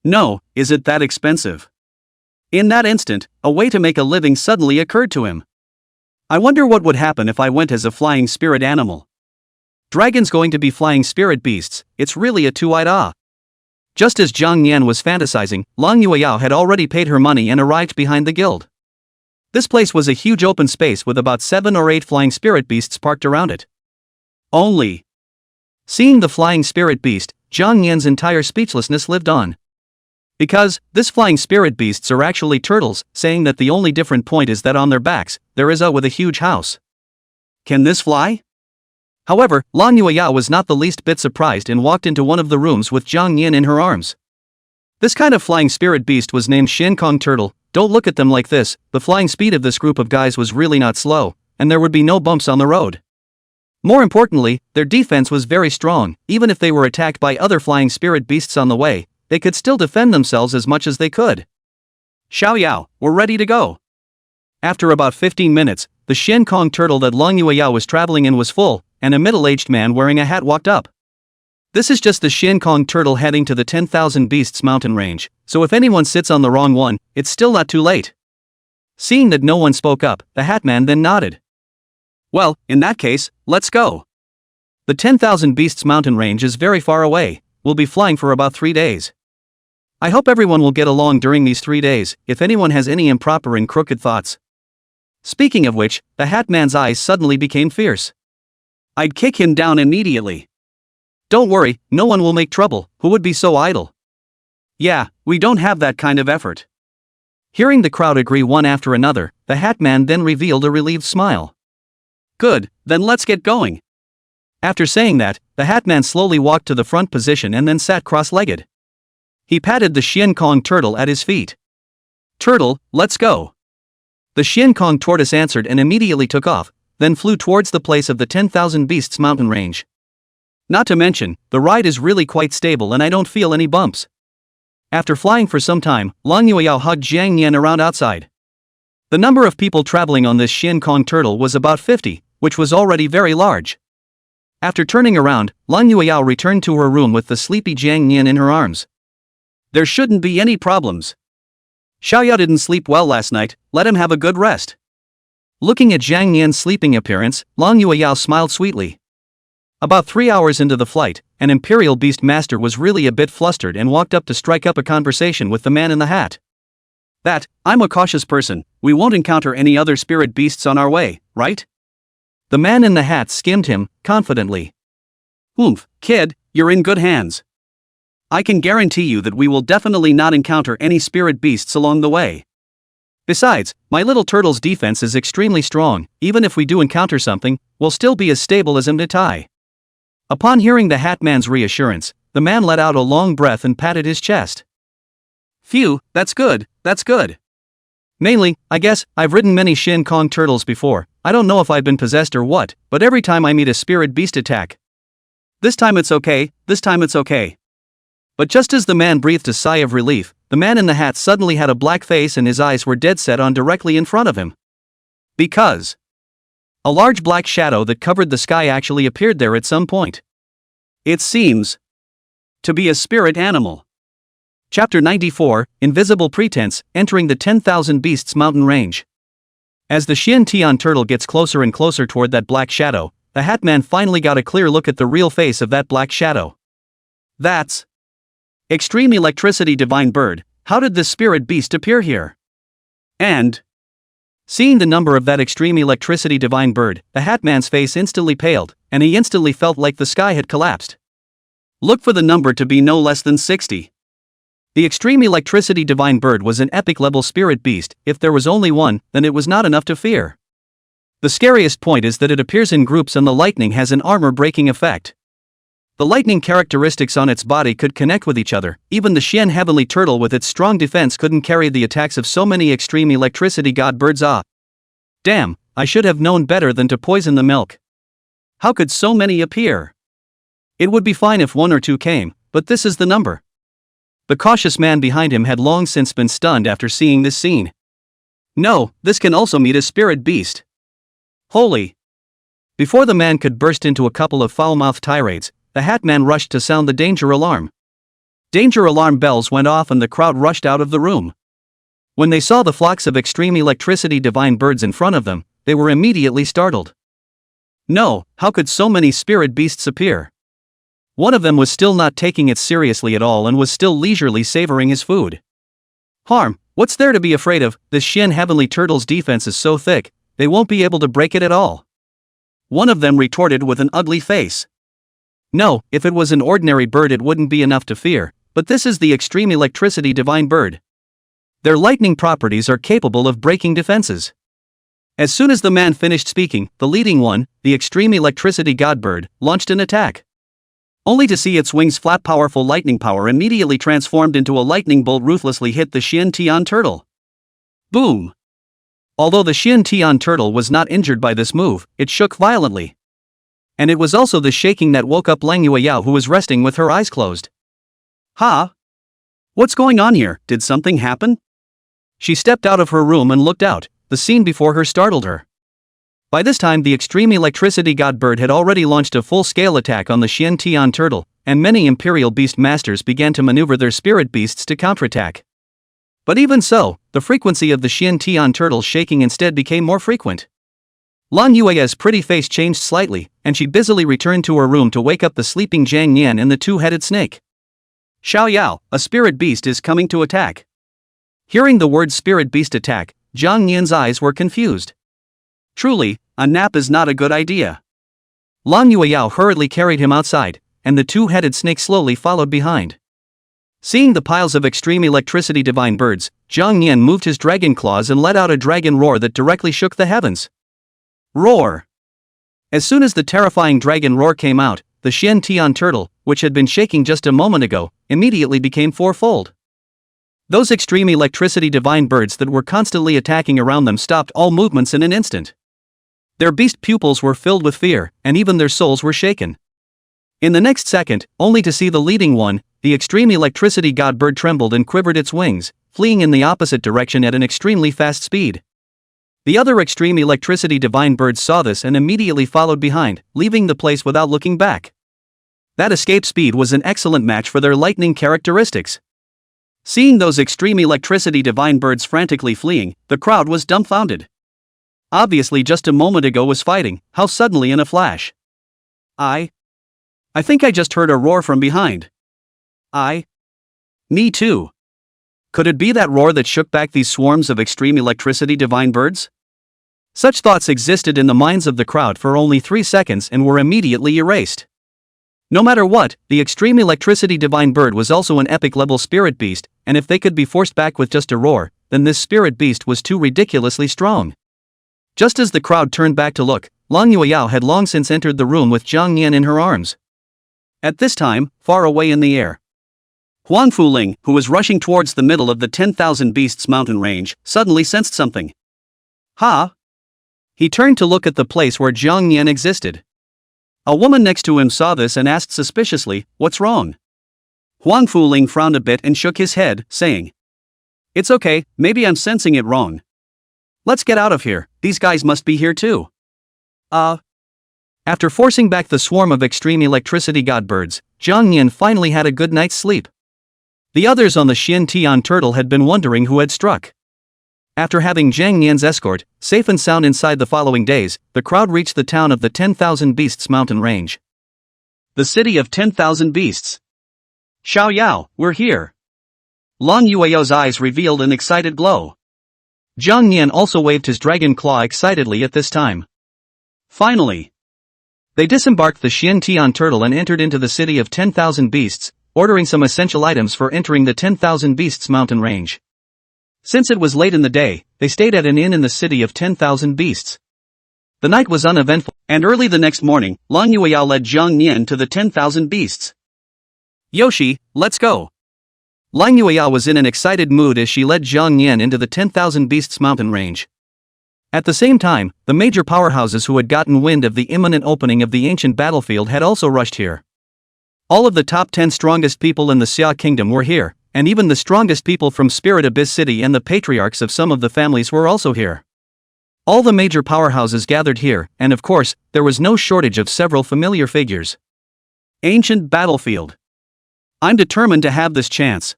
No, is it that expensive? In that instant, a way to make a living suddenly occurred to him. I wonder what would happen if I went as a flying spirit animal. Dragons going to be flying spirit beasts, it's really a two-eyed ah. Just as Jang Yan was fantasizing, Long Yueyao had already paid her money and arrived behind the guild. This place was a huge open space with about 7 or 8 flying spirit beasts parked around it. Only. Seeing the flying spirit beast, Jang Yan's entire speechlessness lived on. Because, this flying spirit beasts are actually turtles, saying that the only different point is that on their backs, there is a with a huge house. Can this fly? However, Long Yueyao was not the least bit surprised and walked into one of the rooms with Jang Yan in her arms. This kind of flying spirit beast was named Shin Kong Turtle. Don't look at them like this, the flying speed of this group of guys was really not slow, and there would be no bumps on the road. More importantly, their defense was very strong. Even if they were attacked by other flying spirit beasts on the way, they could still defend themselves as much as they could. Xiao Yao, we're ready to go. After about 15 minutes, the Shin Kong Turtle that Long Yueyao was traveling in was full, and a middle-aged man wearing a hat walked up. This is just the Shin Kong Turtle heading to the 10,000 Beasts mountain range, so if anyone sits on the wrong one, it's still not too late. Seeing that no one spoke up, the hat man then nodded. Well, in that case, let's go. The 10,000 Beasts mountain range is very far away. We'll be flying for about 3 days. I hope everyone will get along during these 3 days, if anyone has any improper and crooked thoughts. Speaking of which, the hat man's eyes suddenly became fierce. I'd kick him down immediately. Don't worry, no one will make trouble, who would be so idle? Yeah, we don't have that kind of effort. Hearing the crowd agree one after another, the hat man then revealed a relieved smile. Good, then let's get going. After saying that, the hat man slowly walked to the front position and then sat cross-legged. He patted the Shin Kong Turtle at his feet. Turtle, let's go. The Shin Kong Tortoise answered and immediately took off, then flew towards the place of the 10,000 Beasts mountain range. Not to mention, the ride is really quite stable and I don't feel any bumps. After flying for some time, Long Yueyao hugged Jang Yan around outside. The number of people traveling on this Shin Kong Turtle was about 50, which was already very large. After turning around, Long Yueyao returned to her room with the sleepy Jang Yan in her arms. There shouldn't be any problems. Xiaoyao didn't sleep well last night, let him have a good rest. Looking at Jang Yan's sleeping appearance, Long Yueyao smiled sweetly. About 3 hours into the flight, an Imperial Beast Master was really a bit flustered and walked up to strike up a conversation with the man in the hat. I'm a cautious person, we won't encounter any other spirit beasts on our way, right? The man in the hat skimmed him, confidently. Oomph, kid, you're in good hands. I can guarantee you that we will definitely not encounter any spirit beasts along the way. Besides, my little turtle's defense is extremely strong, even if we do encounter something, we'll still be as stable as Tai. Upon hearing the hat man's reassurance, the man let out a long breath and patted his chest. Phew, that's good, that's good. Mainly, I guess, I've ridden many Shin Kong turtles before, I don't know if I've been possessed or what, but every time I meet a spirit beast attack. This time it's okay, this time it's okay. But just as the man breathed a sigh of relief, the man in the hat suddenly had a black face and his eyes were dead set on directly in front of him. Because a large black shadow that covered the sky actually appeared there at some point. It seems to be a spirit animal. Chapter 94, Invisible Pretense, entering the 10,000 Beasts mountain range. As the Shin Tian turtle gets closer and closer toward that black shadow, the hat man finally got a clear look at the real face of that black shadow. That's Extreme Electricity Divine Bird. How did this spirit beast appear here? And seeing the number of that Extreme Electricity Divine Bird, the hat man's face instantly paled, and he instantly felt like the sky had collapsed. Look for the number to be no less than 60. The Extreme Electricity Divine Bird was an epic-level spirit beast. If there was only one, then it was not enough to fear. The scariest point is that it appears in groups and the lightning has an armor-breaking effect. The lightning characteristics on its body could connect with each other. Even the Shin Heavenly Turtle with its strong defense couldn't carry the attacks of so many Extreme Electricity God Birds. Damn, I should have known better than to poison the milk. How could so many appear? It would be fine if 1 or 2 came, but this is the number. The cautious man behind him had long since been stunned after seeing this scene. No, this can also meet a spirit beast. Holy! Before the man could burst into a couple of foul-mouthed tirades, the Hat Man rushed to sound the danger alarm. Danger alarm bells went off and the crowd rushed out of the room. When they saw the flocks of extreme electricity divine birds in front of them, they were immediately startled. No, how could so many spirit beasts appear? One of them was still not taking it seriously at all and was still leisurely savoring his food. Harm, what's there to be afraid of? This Shin Heavenly Turtle's defense is so thick, they won't be able to break it at all. One of them retorted with an ugly face. No, if it was an ordinary bird it wouldn't be enough to fear, but this is the extreme electricity divine bird. Their lightning properties are capable of breaking defenses. As soon as the man finished speaking, the leading one, the extreme electricity god bird, launched an attack. Only to see its wings flap. Powerful lightning power immediately transformed into a lightning bolt ruthlessly hit the Shin Tian turtle. Boom! Although the Shin Tian turtle was not injured by this move, it shook violently. And it was also the shaking that woke up Lang Yueyao, who was resting with her eyes closed. Ha! What's going on here? Did something happen? She stepped out of her room and looked out. The scene before her startled her. By this time the extreme electricity god bird had already launched a full-scale attack on the Shin Tian turtle, and many Imperial Beast Masters began to maneuver their spirit beasts to counterattack. But even so, the frequency of the Shin Tian turtle's shaking instead became more frequent. Lan Yue's pretty face changed slightly, and she busily returned to her room to wake up the sleeping Jang Yan and the two-headed snake. Xiao Yao, a spirit beast is coming to attack. Hearing the word spirit beast attack, Jang Yan's eyes were confused. Truly, a nap is not a good idea. Lan Yueyao hurriedly carried him outside, and the two-headed snake slowly followed behind. Seeing the piles of extreme electricity divine birds, Jang Yan moved his dragon claws and let out a dragon roar that directly shook the heavens. Roar! As soon as the terrifying dragon roar came out, the Shin Tian turtle, which had been shaking just a moment ago, immediately became fourfold. Those extreme electricity divine birds that were constantly attacking around them stopped all movements in an instant. Their beast pupils were filled with fear, and even their souls were shaken. In the next second, only to see the leading one, the extreme electricity god bird trembled and quivered its wings, fleeing in the opposite direction at an extremely fast speed. The other extreme electricity divine birds saw this and immediately followed behind, leaving the place without looking back. That escape speed was an excellent match for their lightning characteristics. Seeing those extreme electricity divine birds frantically fleeing, the crowd was dumbfounded. Obviously just a moment ago was fighting, how suddenly in a flash. I think I just heard a roar from behind. Me too. Could it be that roar that shook back these swarms of extreme electricity divine birds? Such thoughts existed in the minds of the crowd for only 3 seconds and were immediately erased. No matter what, the extreme electricity divine bird was also an epic level spirit beast, and if they could be forced back with just a roar, then this spirit beast was too ridiculously strong. Just as the crowd turned back to look, Lang Yueyao had long since entered the room with Jang Yan in her arms. At this time, far away in the air, Huan Fuling, who was rushing towards the middle of the 10,000 Beasts mountain range, suddenly sensed something. Ha! He turned to look at the place where Jang Yan existed. A woman next to him saw this and asked suspiciously, "What's wrong?" Huan Fuling frowned a bit and shook his head, saying, "It's okay, maybe I'm sensing it wrong. Let's get out of here, these guys must be here too." After forcing back the swarm of extreme electricity god birds, Jang Yan finally had a good night's sleep. The others on the Shin Tian turtle had been wondering who had struck. After having Jang Yan's escort, safe and sound inside the following days, the crowd reached the town of the 10,000 Beasts mountain range. The city of 10,000 Beasts. Xiao Yao, we're here. Lan Yueyao's eyes revealed an excited glow. Jang Yan also waved his dragon claw excitedly at this time. Finally! They disembarked the Shin Tian turtle and entered into the city of 10,000 Beasts, ordering some essential items for entering the 10,000 Beasts mountain range. Since it was late in the day, they stayed at an inn in the city of 10,000 Beasts. The night was uneventful, and early the next morning, Lang Yueyao led Jang Yan to the 10,000 Beasts. "Yoshi, let's go." Lang Yueyao was in an excited mood as she led Jang Yan into the 10,000 Beasts mountain range. At the same time, the major powerhouses who had gotten wind of the imminent opening of the ancient battlefield had also rushed here. All of the top 10 strongest people in the Xia Kingdom were here, and even the strongest people from Spirit Abyss City and the patriarchs of some of the families were also here. All the major powerhouses gathered here, and of course, there was no shortage of several familiar figures. Ancient battlefield. I'm determined to have this chance.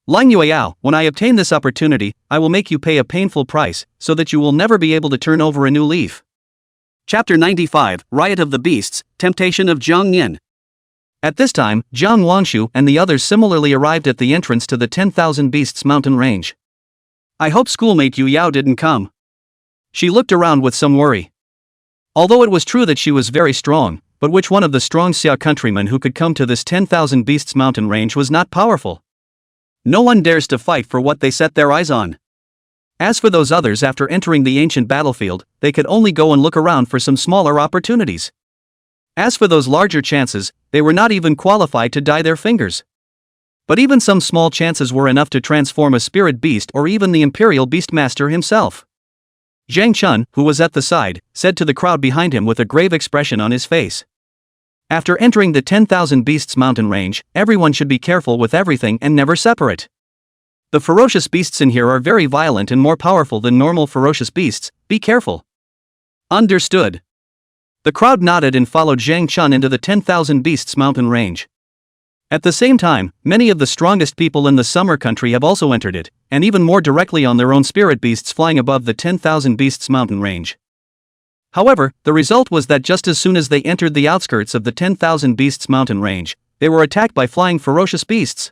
Lang Yueyao, when I obtain this opportunity, I will make you pay a painful price, so that you will never be able to turn over a new leaf. Chapter 95, Riot of the Beasts, Temptation of Jang Yan. At this time, Jiang Wangshu and the others similarly arrived at the entrance to the 10,000 Beasts mountain range. I hope schoolmate Yu Yao didn't come. She looked around with some worry. Although it was true that she was very strong, but which one of the strong Xia countrymen who could come to this 10,000 Beasts mountain range was not powerful? No one dares to fight for what they set their eyes on. As for those others, after entering the ancient battlefield, they could only go and look around for some smaller opportunities. As for those larger chances, they were not even qualified to dye their fingers. But even some small chances were enough to transform a spirit beast or even the Imperial Beastmaster himself. Zhang Chun, who was at the side, said to the crowd behind him with a grave expression on his face. After entering the 10,000 Beasts mountain range, everyone should be careful with everything and never separate. The ferocious beasts in here are very violent and more powerful than normal ferocious beasts, be careful. Understood. The crowd nodded and followed Zhang Chun into the 10,000 Beasts mountain range. At the same time, many of the strongest people in the summer country have also entered it, and even more directly on their own spirit beasts flying above the 10,000 Beasts mountain range. However, the result was that just as soon as they entered the outskirts of the 10,000 Beasts mountain range, they were attacked by flying ferocious beasts.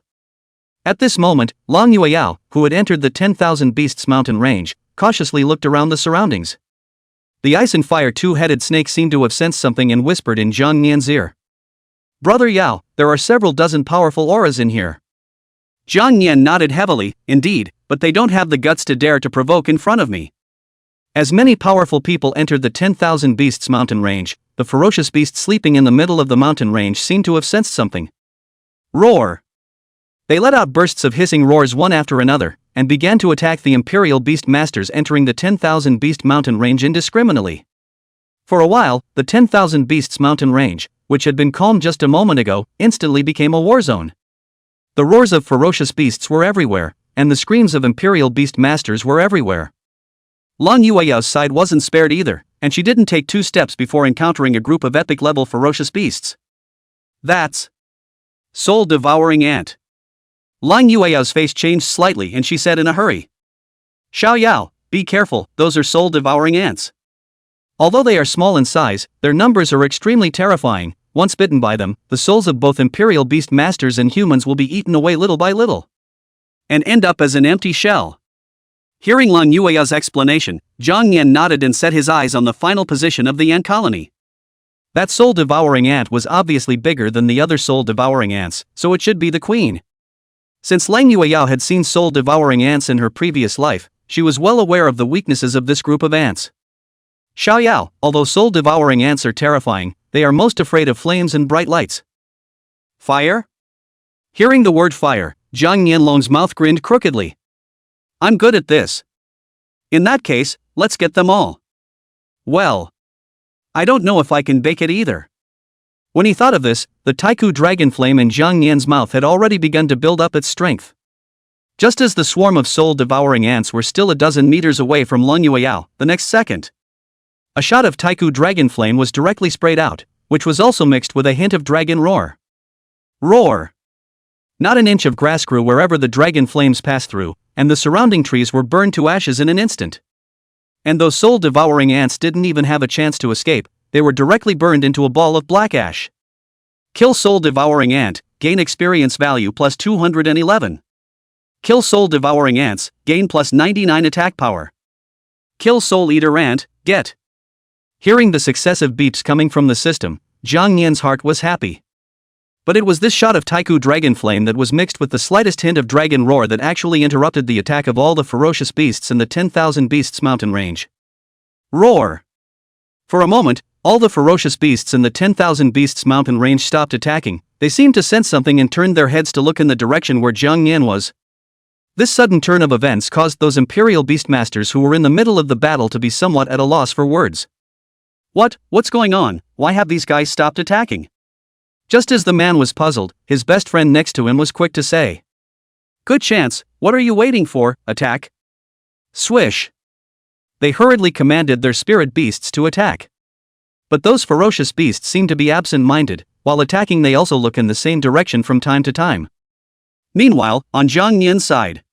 At this moment, Lang Yueyao, who had entered the 10,000 Beasts mountain range, cautiously looked around the surroundings. The ice and fire two-headed snake seemed to have sensed something and whispered in Zhang Yan's ear. Brother Yao, there are several dozen powerful auras in here. Zhang Yan nodded heavily, indeed, but they don't have the guts to dare to provoke in front of me. As many powerful people entered the 10,000 Beasts mountain range, the ferocious beast sleeping in the middle of the mountain range seemed to have sensed something. Roar! They let out bursts of hissing roars one after another, and began to attack the Imperial Beast Masters entering the 10,000 Beast mountain range indiscriminately. For a while, the 10,000 Beasts mountain range, which had been calm just a moment ago, instantly became a war zone. The roars of ferocious beasts were everywhere, and the screams of Imperial Beast Masters were everywhere. Lang Yueyao's side wasn't spared either, and she didn't take 2 steps before encountering a group of epic-level ferocious beasts. That's soul-devouring ant. Lang Yueyao's face changed slightly and she said in a hurry. Xiao Yao, be careful, those are soul-devouring ants. Although they are small in size, their numbers are extremely terrifying. Once bitten by them, the souls of both Imperial Beast Masters and humans will be eaten away little by little, and end up as an empty shell. Hearing Lang Yueyao's explanation, Zhang Yan nodded and set his eyes on the final position of the ant colony. That soul-devouring ant was obviously bigger than the other soul-devouring ants, so it should be the queen. Since Lang Yueyao had seen soul-devouring ants in her previous life, she was well aware of the weaknesses of this group of ants. Xiao Yao, although soul-devouring ants are terrifying, they are most afraid of flames and bright lights. Fire? Hearing the word fire, Zhang Yanlong's mouth grinned crookedly. I'm good at this. In that case, let's get them all. Well, I don't know if I can bake it either. When he thought of this, the Taiku dragon flame in Zhang Yan's mouth had already begun to build up its strength. Just as the swarm of soul-devouring ants were still a dozen meters away from Lang Yueyao, the next second, a shot of Taiku dragon flame was directly sprayed out, which was also mixed with a hint of dragon roar. Roar! Not an inch of grass grew wherever the dragon flames passed through, and the surrounding trees were burned to ashes in an instant. And those soul-devouring ants didn't even have a chance to escape, they were directly burned into a ball of black ash. Kill soul-devouring ant, gain experience value plus 211. Kill soul-devouring ants, gain plus 99 attack power. Kill soul-eater ant, get. Hearing the successive beeps coming from the system, Zhang Yan's heart was happy. But it was this shot of Taiku dragon flame that was mixed with the slightest hint of dragon roar that actually interrupted the attack of all the ferocious beasts in the 10,000 Beasts mountain range. Roar! For a moment, all the ferocious beasts in the 10,000 Beasts mountain range stopped attacking. They seemed to sense something and turned their heads to look in the direction where Zhang Yan was. This sudden turn of events caused those Imperial Beastmasters who were in the middle of the battle to be somewhat at a loss for words. What's going on? Why have these guys stopped attacking? Just as the man was puzzled, his best friend next to him was quick to say, "Good chance, what are you waiting for, attack?" Swish. They hurriedly commanded their spirit beasts to attack. But those ferocious beasts seem to be absent-minded, while attacking they also look in the same direction from time to time. Meanwhile, on Jang Yan's side.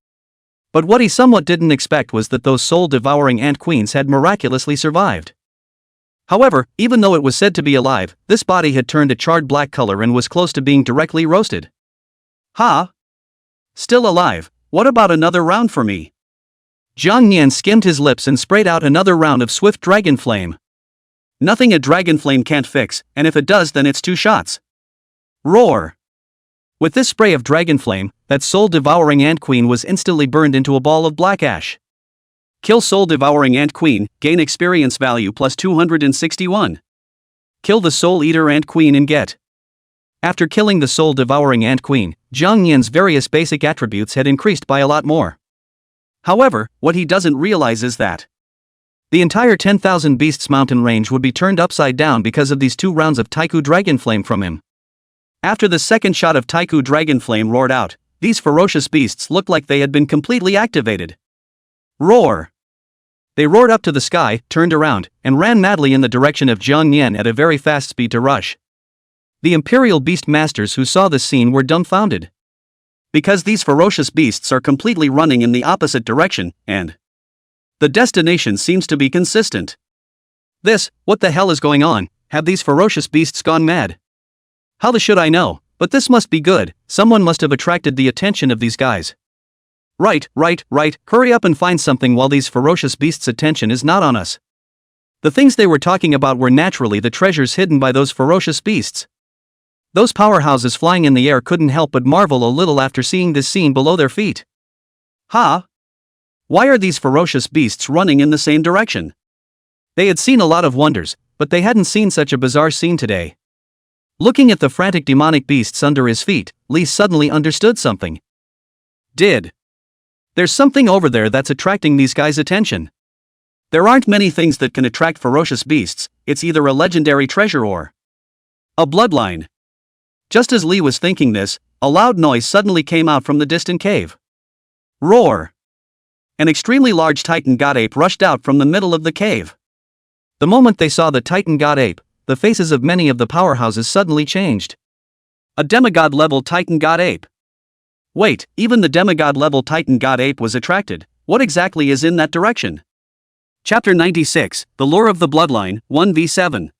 But what he somewhat didn't expect was that those soul-devouring ant queens had miraculously survived. However, even though it was said to be alive, this body had turned a charred black color and was close to being directly roasted. Ha! Still alive, what about another round for me? Jang Yan skimmed his lips and sprayed out another round of swift dragon flame. Nothing a dragon flame can't fix, and if it does then it's 2 shots. Roar! With this spray of dragon flame, that soul-devouring ant queen was instantly burned into a ball of black ash. Kill soul-devouring ant queen, gain experience value plus 261. Kill the soul-eater ant queen and get. After killing the soul-devouring ant queen, Jang Yan's various basic attributes had increased by a lot more. However, what he doesn't realize is that the entire 10,000 Beasts mountain range would be turned upside down because of these 2 rounds of Taiku Dragon Flame from him. After the second shot of Taiku Dragon Flame roared out, these ferocious beasts looked like they had been completely activated. Roar! They roared up to the sky, turned around, and ran madly in the direction of Jang Yan at a very fast speed to rush. The Imperial Beast Masters who saw this scene were dumbfounded. Because these ferocious beasts are completely running in the opposite direction, and the destination seems to be consistent. What the hell is going on? Have these ferocious beasts gone mad? How the should I know? But this must be good, someone must have attracted the attention of these guys. Right, hurry up and find something while these ferocious beasts' attention is not on us. The things they were talking about were naturally the treasures hidden by those ferocious beasts. Those powerhouses flying in the air couldn't help but marvel a little after seeing this scene below their feet. Ha! Why are these ferocious beasts running in the same direction? They had seen a lot of wonders, but they hadn't seen such a bizarre scene today. Looking at the frantic demonic beasts under his feet, Lee suddenly understood something. There's something over there that's attracting these guys' attention. There aren't many things that can attract ferocious beasts, it's either a legendary treasure or a bloodline. Just as Lee was thinking this, a loud noise suddenly came out from the distant cave. Roar! An extremely large Titan god ape rushed out from the middle of the cave. The moment they saw the Titan god ape, the faces of many of the powerhouses suddenly changed. A demigod-level Titan god ape. Wait, even the demigod-level Titan god ape was attracted. What exactly is in that direction? Chapter 96, The Lure of the Bloodline, 1v7.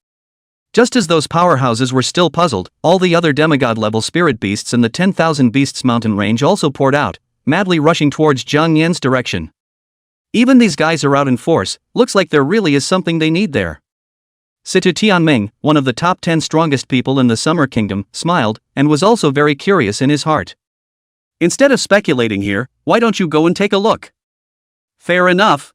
Just as those powerhouses were still puzzled, all the other demigod-level spirit beasts in the 10,000 Beasts mountain range also poured out, madly rushing towards Jang Yan's direction. Even these guys are out in force, looks like there really is something they need there. Situ Tianming, one of the top 10 strongest people in the Summer Kingdom, smiled, and was also very curious in his heart. Instead of speculating here, why don't you go and take a look? Fair enough.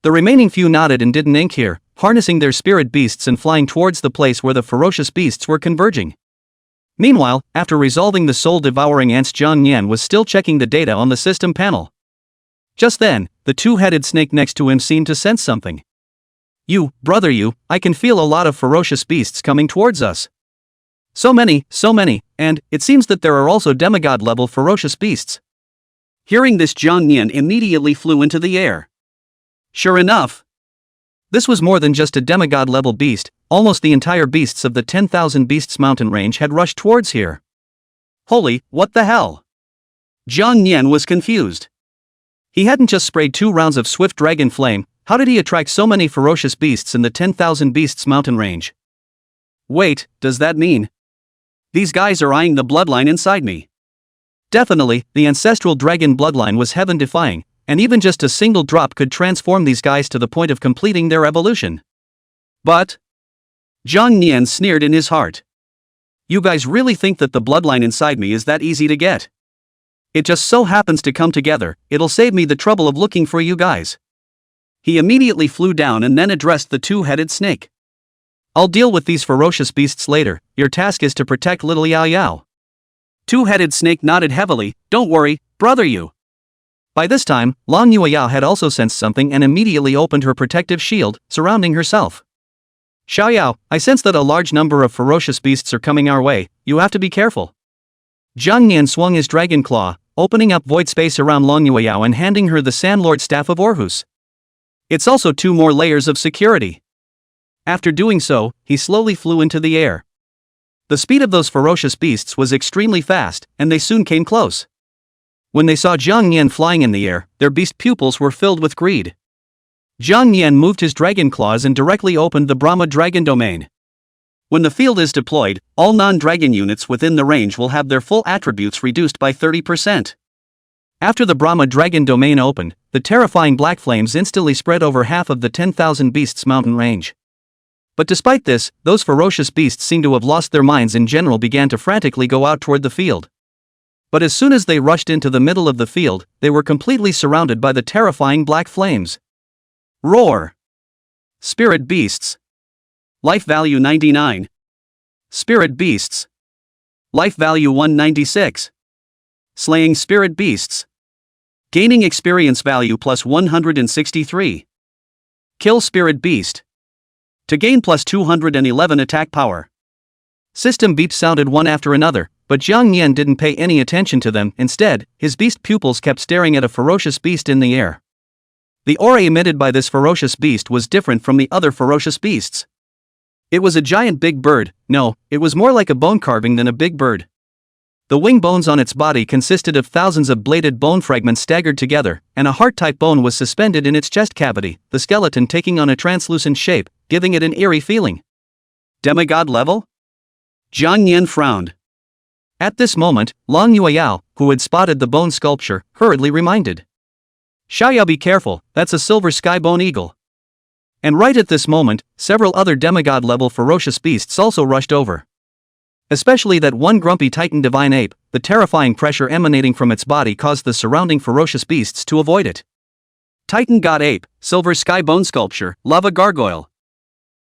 The remaining few nodded and didn't ink here, harnessing their spirit beasts and flying towards the place where the ferocious beasts were converging. Meanwhile, after resolving the soul-devouring ants, Jang Yan was still checking the data on the system panel. Just then, the 2-headed snake next to him seemed to sense something. Brother, I can feel a lot of ferocious beasts coming towards us. So many, and it seems that there are also demigod-level ferocious beasts. Hearing this, Jang Yan immediately flew into the air. Sure enough, this was more than just a demigod-level beast, almost the entire beasts of the 10,000 Beasts mountain range had rushed towards here. Holy, what the hell? Jang Yan was confused. He hadn't just sprayed 2 rounds of swift dragon flame, how did he attract so many ferocious beasts in the 10,000 Beasts mountain range? Wait, does that mean these guys are eyeing the bloodline inside me? Definitely, the ancestral dragon bloodline was heaven-defying, and even just a single drop could transform these guys to the point of completing their evolution. But Jang Yan sneered in his heart. You guys really think that the bloodline inside me is that easy to get? It just so happens to come together, it'll save me the trouble of looking for you guys. He immediately flew down and then addressed the 2-headed snake. I'll deal with these ferocious beasts later, your task is to protect little Yao Yao. 2-headed snake nodded heavily, don't worry, brother you. By this time, Long Yao had also sensed something and immediately opened her protective shield, surrounding herself. Xiaoyao, I sense that a large number of ferocious beasts are coming our way, you have to be careful. Jang Yan swung his dragon claw, opening up void space around Long Yueyao and handing her the Sandlord Staff of Orhus. It's also 2 more layers of security. After doing so, he slowly flew into the air. The speed of those ferocious beasts was extremely fast, and they soon came close. When they saw Jang Yan flying in the air, their beast pupils were filled with greed. Jang Yan moved his dragon claws and directly opened the Brahma Dragon domain. When the field is deployed, all non-dragon units within the range will have their full attributes reduced by 30%. After the Brahma Dragon domain opened, the terrifying black flames instantly spread over half of the 10,000 beasts mountain range. But despite this, those ferocious beasts seem to have lost their minds and in general began to frantically go out toward the field. But as soon as they rushed into the middle of the field, they were completely surrounded by the terrifying black flames. Roar! Spirit Beasts. Life value 99. Spirit Beasts. Life value 196. Slaying Spirit Beasts. Gaining experience value plus 163. Kill Spirit Beast. To gain plus 211 attack power. System beeps sounded one after another, but Jang Yan didn't pay any attention to them. Instead, his beast pupils kept staring at a ferocious beast in the air. The aura emitted by this ferocious beast was different from the other ferocious beasts. It was a giant big bird. No, it was more like a bone carving than a big bird. The wing bones on its body consisted of thousands of bladed bone fragments staggered together, and a heart-type bone was suspended in its chest cavity, the skeleton taking on a translucent shape, giving it an eerie feeling. Demigod level? Jang Yan frowned. At this moment, Long Yueyao, who had spotted the bone sculpture, hurriedly reminded. Xiaoyao, be careful, that's a silver skybone eagle. And right at this moment, several other demigod-level ferocious beasts also rushed over. Especially that one grumpy titan divine ape, the terrifying pressure emanating from its body caused the surrounding ferocious beasts to avoid it. Titan god ape, silver skybone sculpture, lava gargoyle.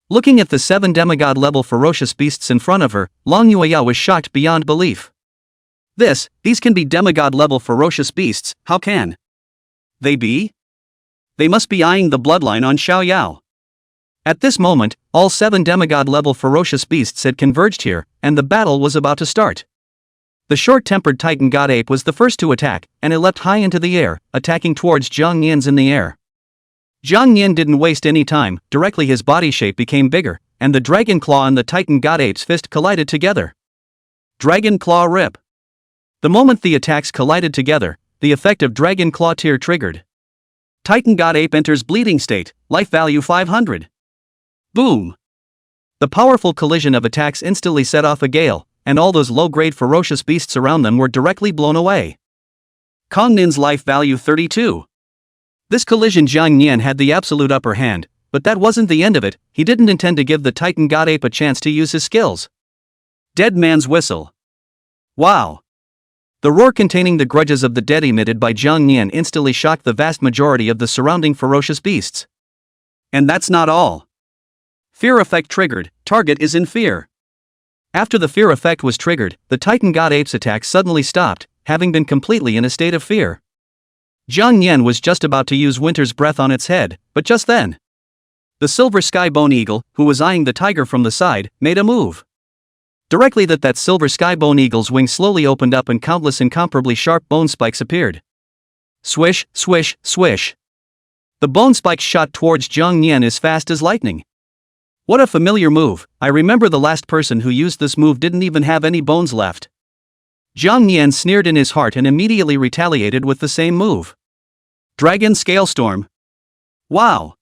Looking at the 7 demigod-level ferocious beasts in front of her, Long Yueyao was shocked beyond belief. These can be demigod-level ferocious beasts, how can they be? They must be eyeing the bloodline on Xiaoyao. At this moment, all 7 demigod-level ferocious beasts had converged here, and the battle was about to start. The short-tempered titan god ape was the first to attack, and it leapt high into the air, attacking towards Jang Yan's in the air. Jang Yan didn't waste any time. Directly his body shape became bigger, and the dragon claw and the titan god ape's fist collided together. Dragon claw rip. The moment the attacks collided together, the effect of dragon claw tear triggered. Titan god ape enters bleeding state, life value 500. Boom! The powerful collision of attacks instantly set off a gale, and all those low-grade ferocious beasts around them were directly blown away. Kongnin's life value 32. This collision, Jang Yan had the absolute upper hand, but that wasn't the end of it. He didn't intend to give the titan god ape a chance to use his skills. Dead man's whistle. Wow! The roar containing the grudges of the dead emitted by Jang Yan instantly shocked the vast majority of the surrounding ferocious beasts. And that's not all. Fear effect triggered, target is in fear. After the fear effect was triggered, the titan god ape's attack suddenly stopped, having been completely in a state of fear. Jang Yan was just about to use Winter's breath on its head, but just then, the silver skybone eagle, who was eyeing the tiger from the side, made a move. Directly that silver skybone eagle's wings slowly opened up and countless incomparably sharp bone spikes appeared. Swish, swish, swish. The bone spikes shot towards Jang Yan as fast as lightning. What a familiar move. I remember the last person who used this move didn't even have any bones left. Jang Yan sneered in his heart and immediately retaliated with the same move. Dragon Scale Storm. Wow!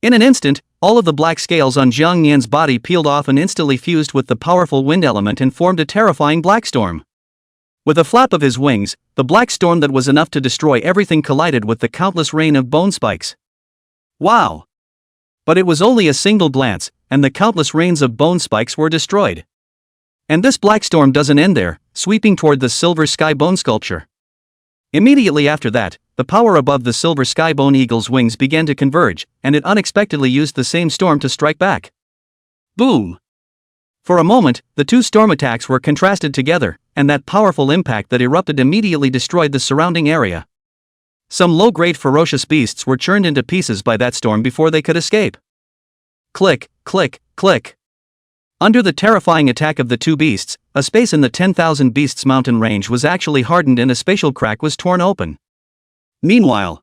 In an instant, all of the black scales on Jang Yan's body peeled off and instantly fused with the powerful wind element and formed a terrifying black storm. With a flap of his wings, the black storm that was enough to destroy everything collided with the countless rain of bone spikes. Wow! But it was only a single glance, and the countless rains of bone spikes were destroyed. And this black storm doesn't end there, sweeping toward the silver sky bone sculpture. Immediately after that, the power above the silver skybone eagle's wings began to converge, and it unexpectedly used the same storm to strike back. Boom! For a moment, the two storm attacks were contrasted together, and that powerful impact that erupted immediately destroyed the surrounding area. Some low-grade ferocious beasts were churned into pieces by that storm before they could escape. Click, click, click. Under the terrifying attack of the two beasts, a space in the 10,000 Beasts mountain range was actually hardened and a spatial crack was torn open. Meanwhile,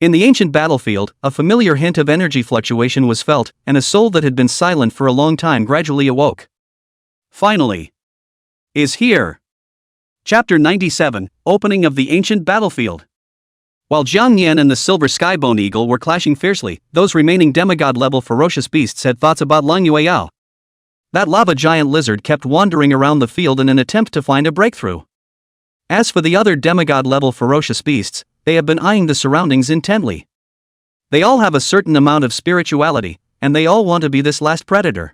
in the ancient battlefield, a familiar hint of energy fluctuation was felt, and a soul that had been silent for a long time gradually awoke. Finally, is here. Chapter 97, Opening of the Ancient Battlefield. While Jang Yan and the silver skybone eagle were clashing fiercely, those remaining demigod-level ferocious beasts had thoughts about Lang Yueyao. That lava giant lizard kept wandering around the field in an attempt to find a breakthrough. As for the other demigod-level ferocious beasts, they have been eyeing the surroundings intently. They all have a certain amount of spirituality, and they all want to be this last predator.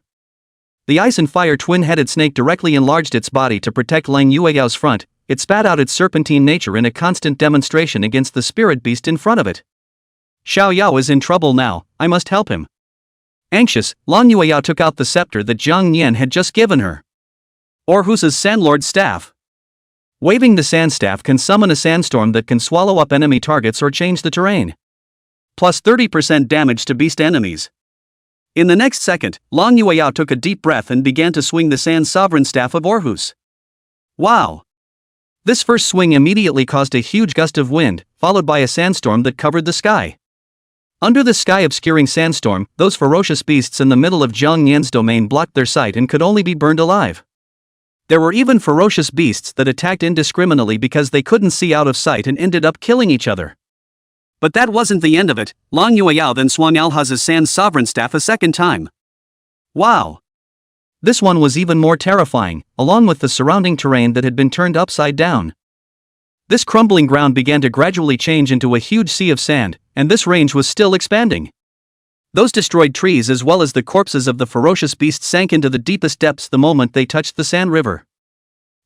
The ice and fire twin-headed snake directly enlarged its body to protect Lang Yueyao's front. It spat out its serpentine nature in a constant demonstration against the spirit beast in front of it. Xiao Yao is in trouble now, I must help him. Anxious, Lang Yueyao took out the scepter that Jang Yan had just given her. Orhusa's Sandlord's staff. Waving the sand staff can summon a sandstorm that can swallow up enemy targets or change the terrain. Plus 30% damage to beast enemies. In the next second, Lang Yueyao took a deep breath and began to swing the sand sovereign staff of Orhus. Wow! This first swing immediately caused a huge gust of wind, followed by a sandstorm that covered the sky. Under the sky-obscuring sandstorm, those ferocious beasts in the middle of Jang Yan's domain blocked their sight and could only be burned alive. There were even ferocious beasts that attacked indiscriminately because they couldn't see out of sight and ended up killing each other. But that wasn't the end of it. Lang Yueyao then swung Alhaz's sand sovereign staff a second time. Wow! This one was even more terrifying, along with the surrounding terrain that had been turned upside down. This crumbling ground began to gradually change into a huge sea of sand, and this range was still expanding. Those destroyed trees as well as the corpses of the ferocious beasts sank into the deepest depths the moment they touched the sand river.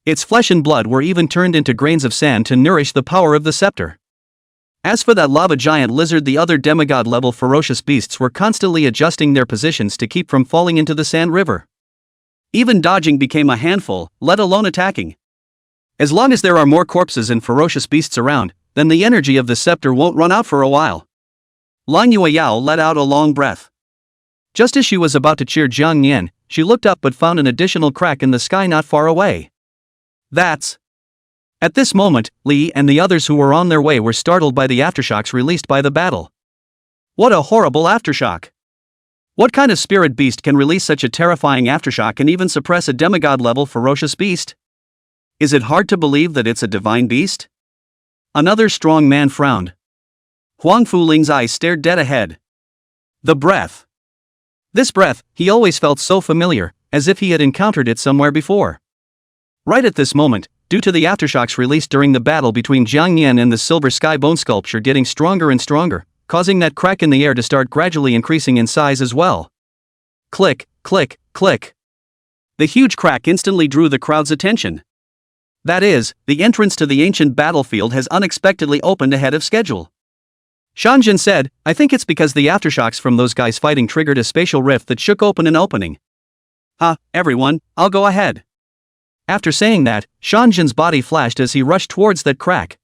Its flesh and blood were even turned into grains of sand to nourish the power of the scepter. As for that lava giant lizard, the other demigod-level ferocious beasts were constantly adjusting their positions to keep from falling into the sand river. Even dodging became a handful, let alone attacking. As long as there are more corpses and ferocious beasts around, then the energy of the scepter won't run out for a while. Lang Yueyao let out a long breath. Just as she was about to cheer Jang Yan, she looked up but found an additional crack in the sky not far away. That's... At this moment, Li and the others who were on their way were startled by the aftershocks released by the battle. What a horrible aftershock! What kind of spirit beast can release such a terrifying aftershock and even suppress a demigod-level ferocious beast? Is it hard to believe that it's a divine beast? Another strong man frowned. Huang Fuling's eyes stared dead ahead. The breath. This breath, he always felt so familiar, as if he had encountered it somewhere before. Right at this moment, due to the aftershocks released during the battle between Jang Yan and the silver sky bone sculpture getting stronger and stronger, causing that crack in the air to start gradually increasing in size as well. Click, click, click. The huge crack instantly drew the crowd's attention. That is, the entrance to the ancient battlefield has unexpectedly opened ahead of schedule. Shanjin said, I think it's because the aftershocks from those guys fighting triggered a spatial rift that shook open an opening. Everyone, I'll go ahead. After saying that, Shanjin's body flashed as he rushed towards that crack.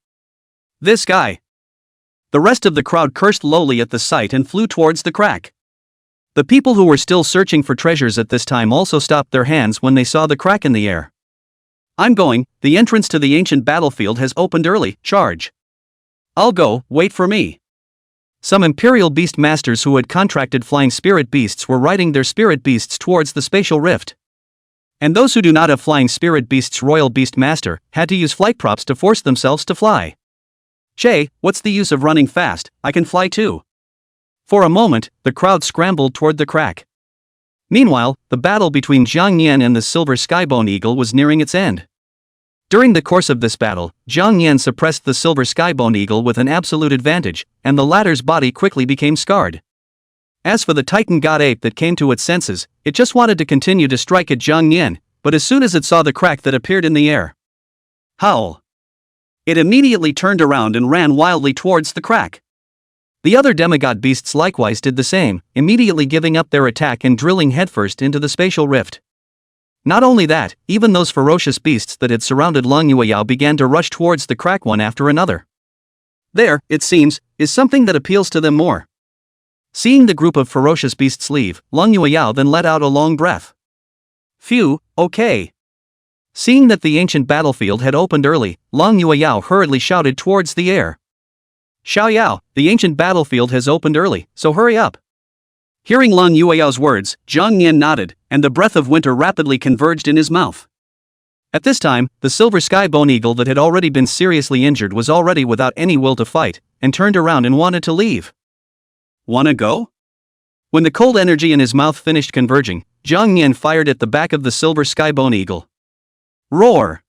This guy. The rest of the crowd cursed lowly at the sight and flew towards the crack. The people who were still searching for treasures at this time also stopped their hands when they saw the crack in the air. I'm going, the entrance to the ancient battlefield has opened early, charge. I'll go, wait for me. Some Imperial Beast Masters who had contracted flying spirit beasts were riding their spirit beasts towards the spatial rift. And those who do not have flying spirit beasts Royal Beast Master had to use flight props to force themselves to fly. Che, what's the use of running fast, I can fly too. For a moment, the crowd scrambled toward the crack. Meanwhile, the battle between Jang Yan and the silver skybone eagle was nearing its end. During the course of this battle, Jang Yan suppressed the silver skybone eagle with an absolute advantage, and the latter's body quickly became scarred. As for the Titan god ape that came to its senses, it just wanted to continue to strike at Jang Yan, but as soon as it saw the crack that appeared in the air, howl! It immediately turned around and ran wildly towards the crack. The other demigod beasts likewise did the same, immediately giving up their attack and drilling headfirst into the spatial rift. Not only that, even those ferocious beasts that had surrounded Lang Yueyao began to rush towards the crack one after another. There, it seems, is something that appeals to them more. Seeing the group of ferocious beasts leave, Long Yueyao then let out a long breath. Phew, okay. Seeing that the ancient battlefield had opened early, Long Yueyao hurriedly shouted towards the air. Xiaoyao, the ancient battlefield has opened early, so hurry up. Hearing Long Yueyao's words, Jang Yan nodded, and the breath of winter rapidly converged in his mouth. At this time, the silver sky bone eagle that had already been seriously injured was already without any will to fight, and turned around and wanted to leave. Wanna go? When the cold energy in his mouth finished converging, Jang Yan fired at the back of the silver sky bone eagle. Roar!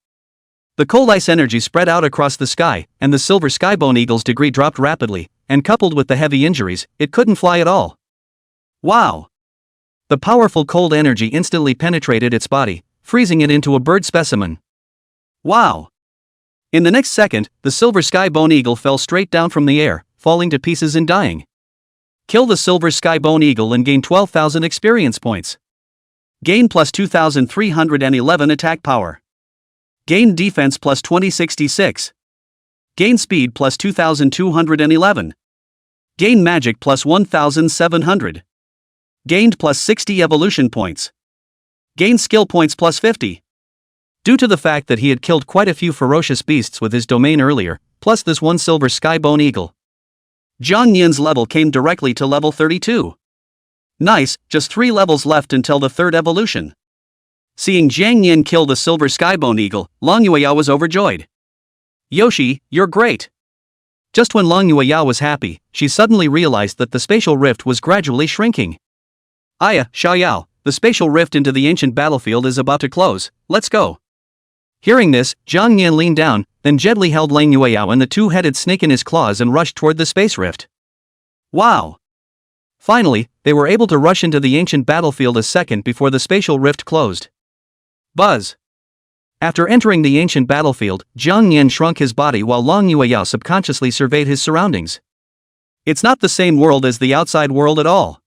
The cold ice energy spread out across the sky, and the silver skybone eagle's degree dropped rapidly, and coupled with the heavy injuries, it couldn't fly at all. Wow! The powerful cold energy instantly penetrated its body, freezing it into a bird specimen. Wow! In the next second, the silver skybone eagle fell straight down from the air, falling to pieces and dying. Kill the silver skybone eagle and gain 12,000 experience points. Gain plus 2,311 attack power. Gain defense plus 2066. Gain speed plus 2,211. Gain magic plus 1,700. Gained plus 60 evolution points. Gain skill points plus 50. Due to the fact that he had killed quite a few ferocious beasts with his domain earlier, plus this one silver skybone eagle, Jang Yan's level came directly to level 32. Nice, just 3 levels left until the third evolution. Seeing Jang Yan kill the silver skybone eagle, Long Yueyao was overjoyed. Yoshi, you're great. Just when Long Yueyao was happy, she suddenly realized that the spatial rift was gradually shrinking. Aya, Xiaoyao, the spatial rift into the ancient battlefield is about to close, let's go. Hearing this, Jang Yan leaned down, then gently held Long Yueyao and the two-headed snake in his claws and rushed toward the space rift. Wow! Finally, they were able to rush into the ancient battlefield a second before the spatial rift closed. Buzz! After entering the ancient battlefield, Jang Yan shrunk his body while Long Yueyao subconsciously surveyed his surroundings. It's not the same world as the outside world at all.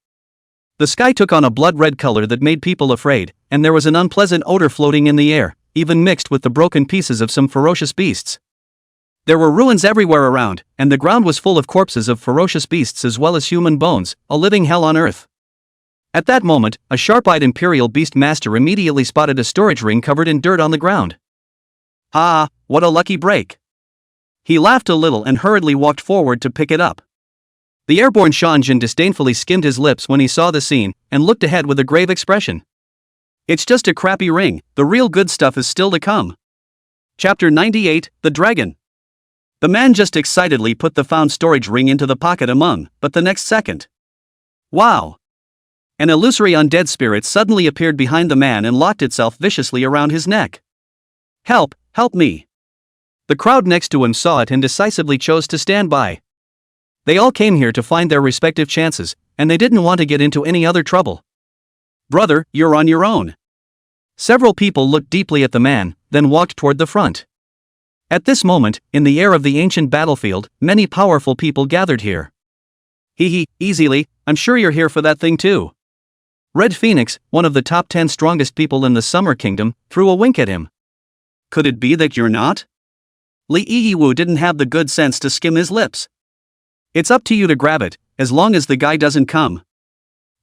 The sky took on a blood-red color that made people afraid, and there was an unpleasant odor floating in the air, even mixed with the broken pieces of some ferocious beasts. There were ruins everywhere around, and the ground was full of corpses of ferocious beasts as well as human bones, a living hell on earth. At that moment, a sharp-eyed Imperial Beast Master immediately spotted a storage ring covered in dirt on the ground. Ah, what a lucky break! He laughed a little and hurriedly walked forward to pick it up. The airborne Shanjin disdainfully skimmed his lips when he saw the scene, and looked ahead with a grave expression. It's just a crappy ring, the real good stuff is still to come. Chapter 98, The Dragon. The man just excitedly put the found storage ring into the pocket but the next second. Wow! An illusory undead spirit suddenly appeared behind the man and locked itself viciously around his neck. Help, help me! The crowd next to him saw it and decisively chose to stand by. They all came here to find their respective chances, and they didn't want to get into any other trouble. Brother, you're on your own. Several people looked deeply at the man, then walked toward the front. At this moment, in the air of the ancient battlefield, many powerful people gathered here. Hee, easily, I'm sure you're here for that thing too. Red Phoenix, one of the top 10 strongest people in the Summer Kingdom, threw a wink at him. Could it be that you're not? Li Yiwu didn't have the good sense to skim his lips. It's up to you to grab it, as long as the guy doesn't come.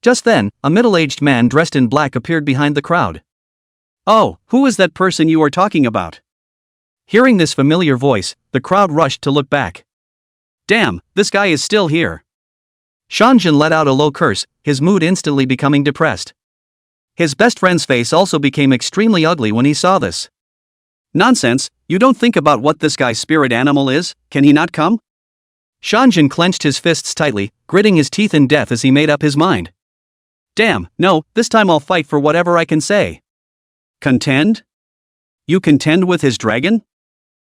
Just then, a middle-aged man dressed in black appeared behind the crowd. Oh, who is that person you are talking about? Hearing this familiar voice, the crowd rushed to look back. Damn, this guy is still here. Shanjin let out a low curse, his mood instantly becoming depressed. His best friend's face also became extremely ugly when he saw this. Nonsense, you don't think about what this guy's spirit animal is, can he not come? Shanjin clenched his fists tightly, gritting his teeth in death as he made up his mind. Damn, no, this time I'll fight for whatever I can say. Contend? You contend with his dragon?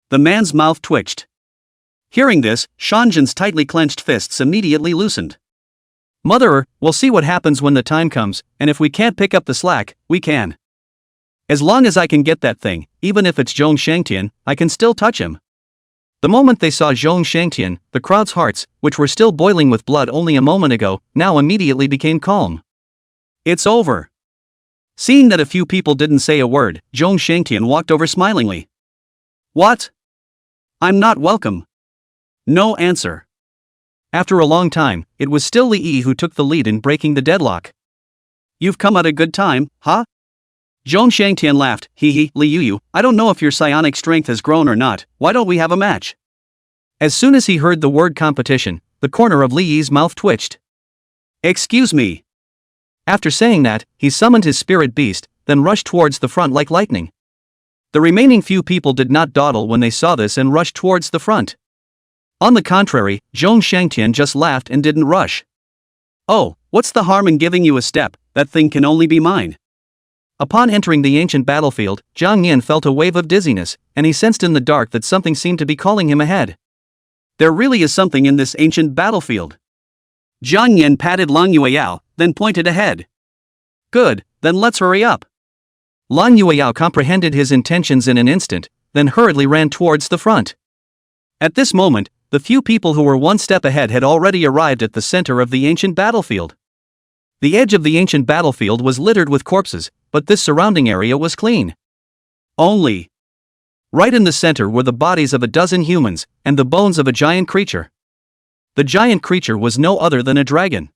The man's mouth twitched. Hearing this, Shanjin's tightly clenched fists immediately loosened. Motherer, we'll see what happens when the time comes, and if we can't pick up the slack, we can. As long as I can get that thing, even if it's Zhong Shangtian, I can still touch him. The moment they saw Zhong Shangtian, the crowd's hearts, which were still boiling with blood only a moment ago, now immediately became calm. It's over. Seeing that a few people didn't say a word, Zhong Shangtian walked over smilingly. What? I'm not welcome. No answer. After a long time, it was still Li Yi who took the lead in breaking the deadlock. You've come at a good time, huh? Zhong Shangtian laughed. Hee, Li Yu, I don't know if your psionic strength has grown or not, why don't we have a match? As soon as he heard the word competition, the corner of Li Yi's mouth twitched. Excuse me. After saying that, he summoned his spirit beast, then rushed towards the front like lightning. The remaining few people did not dawdle when they saw this and rushed towards the front. On the contrary, Zhong Shangtian just laughed and didn't rush. Oh, what's the harm in giving you a step, that thing can only be mine. Upon entering the ancient battlefield, Jang Yan felt a wave of dizziness, and he sensed in the dark that something seemed to be calling him ahead. There really is something in this ancient battlefield. Jang Yan patted Lang Yueyao, then pointed ahead. Good, then let's hurry up. Lang Yueyao comprehended his intentions in an instant, then hurriedly ran towards the front. At this moment, the few people who were one step ahead had already arrived at the center of the ancient battlefield. The edge of the ancient battlefield was littered with corpses, but this surrounding area was clean. Only. Right in the center were the bodies of a dozen humans, and the bones of a giant creature. The giant creature was no other than a dragon.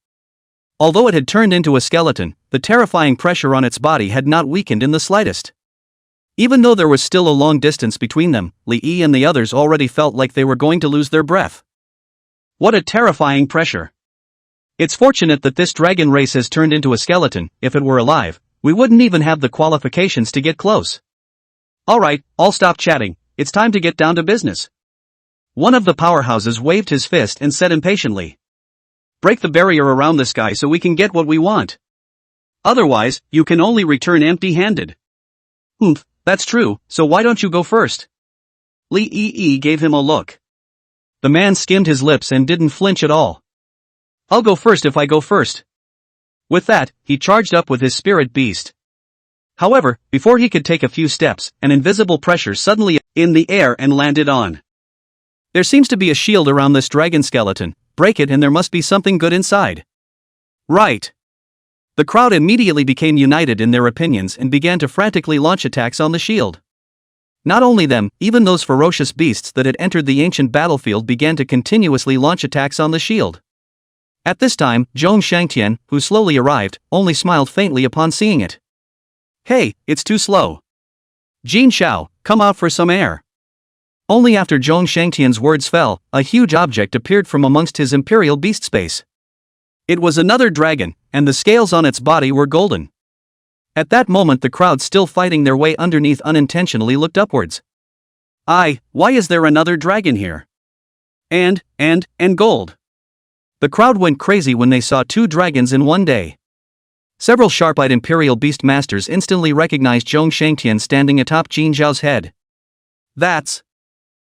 Although it had turned into a skeleton, the terrifying pressure on its body had not weakened in the slightest. Even though there was still a long distance between them, Li Yi and the others already felt like they were going to lose their breath. What a terrifying pressure. It's fortunate that this dragon race has turned into a skeleton. If it were alive, we wouldn't even have the qualifications to get close. Alright, I'll stop chatting, it's time to get down to business. One of the powerhouses waved his fist and said impatiently. Break the barrier around this guy so we can get what we want. Otherwise, you can only return empty-handed. That's true, so why don't you go first? Li Yi gave him a look. The man skimmed his lips and didn't flinch at all. I'll go first if I go first. With that, he charged up with his spirit beast. However, before he could take a few steps, an invisible pressure suddenly in the air and landed on. There seems to be a shield around this dragon skeleton, break it and there must be something good inside. Right. The crowd immediately became united in their opinions and began to frantically launch attacks on the shield. Not only them, even those ferocious beasts that had entered the ancient battlefield began to continuously launch attacks on the shield. At this time, Zhong Shangtian, who slowly arrived, only smiled faintly upon seeing it. Hey, it's too slow. Jin Xiao, come out for some air. Only after Zhong Shangtian's words fell, a huge object appeared from amongst his imperial beast space. It was another dragon, and the scales on its body were golden. At that moment the crowd still fighting their way underneath unintentionally looked upwards. Why is there another dragon here? And gold. The crowd went crazy when they saw two dragons in one day. Several sharp-eyed imperial beast masters instantly recognized Zhong Shangtian standing atop Jin Zhao's head. That's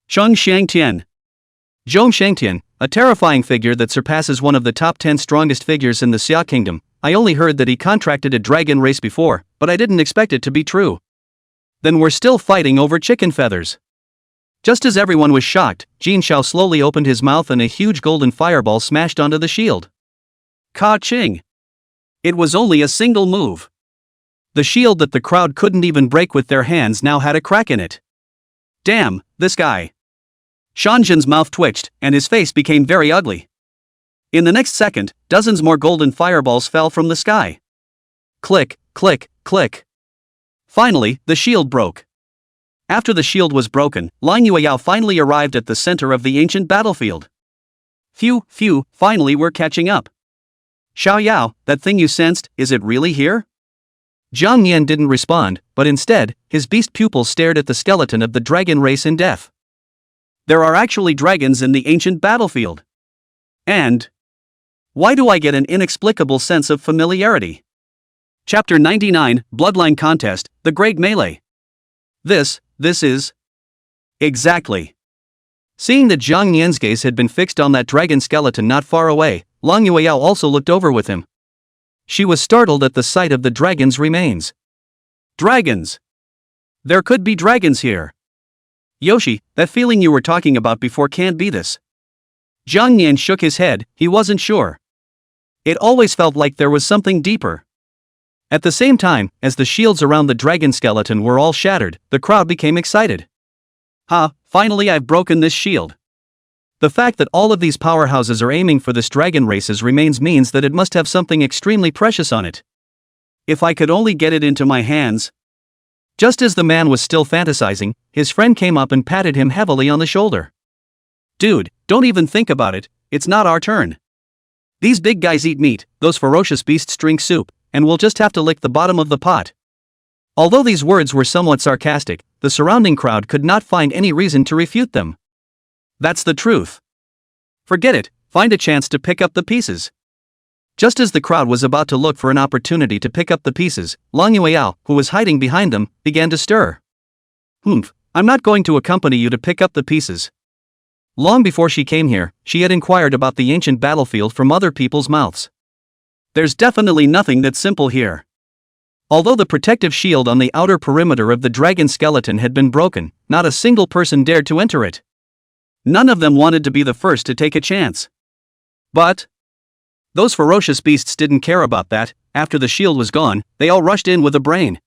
Zhong Shangtian. Zhong Shangtian, a terrifying figure that surpasses one of the top 10 strongest figures in the Xia Kingdom. I only heard that he contracted a dragon race before, but I didn't expect it to be true. Then we're still fighting over chicken feathers. Just as everyone was shocked, Jin Xiao slowly opened his mouth and a huge golden fireball smashed onto the shield. Ka-ching! It was only a single move. The shield that the crowd couldn't even break with their hands now had a crack in it. Damn, this guy. Shanzhen's mouth twitched, and his face became very ugly. In the next second, dozens more golden fireballs fell from the sky. Click, click, click. Finally, the shield broke. After the shield was broken, Lang Yueyao finally arrived at the center of the ancient battlefield. Phew, finally we're catching up. Xiao Yao, that thing you sensed, is it really here? Jang Yan didn't respond, but instead, his beast pupils stared at the skeleton of the dragon race in death. There are actually dragons in the ancient battlefield. And why do I get an inexplicable sense of familiarity? Chapter 99, Bloodline Contest, The Great Melee. This is... Exactly. Seeing that Zhang Yan's gaze had been fixed on that dragon skeleton not far away, Lang Yueyao also looked over with him. She was startled at the sight of the dragon's remains. Dragons! There could be dragons here. Yoshi, that feeling you were talking about before can't be this. Zhang Yan shook his head, he wasn't sure. It always felt like there was something deeper. At the same time, as the shields around the dragon skeleton were all shattered, the crowd became excited. Finally I've broken this shield. The fact that all of these powerhouses are aiming for this dragon races remains means that it must have something extremely precious on it. If I could only get it into my hands. Just as the man was still fantasizing, his friend came up and patted him heavily on the shoulder. Dude, don't even think about it, it's not our turn. These big guys eat meat, those ferocious beasts drink soup, and we'll just have to lick the bottom of the pot. Although these words were somewhat sarcastic, the surrounding crowd could not find any reason to refute them. That's the truth. Forget it, find a chance to pick up the pieces. Just as the crowd was about to look for an opportunity to pick up the pieces, Long Yueyao, who was hiding behind them, began to stir. I'm not going to accompany you to pick up the pieces. Long before she came here, she had inquired about the ancient battlefield from other people's mouths. There's definitely nothing that's simple here. Although the protective shield on the outer perimeter of the dragon skeleton had been broken, not a single person dared to enter it. None of them wanted to be the first to take a chance. But those ferocious beasts didn't care about that. After the shield was gone, they all rushed in with a brain.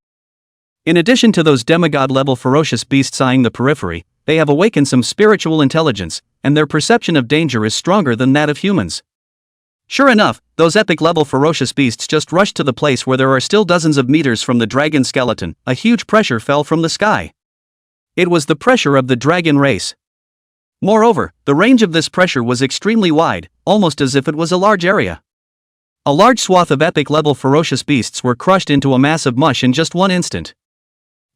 In addition to those demigod-level ferocious beasts eyeing the periphery, they have awakened some spiritual intelligence, and their perception of danger is stronger than that of humans. Sure enough, those epic-level ferocious beasts just rushed to the place where there are still dozens of meters from the dragon skeleton. A huge pressure fell from the sky. It was the pressure of the dragon race. Moreover, the range of this pressure was extremely wide, almost as if it was a large area. A large swath of epic-level ferocious beasts were crushed into a mass of mush in just one instant.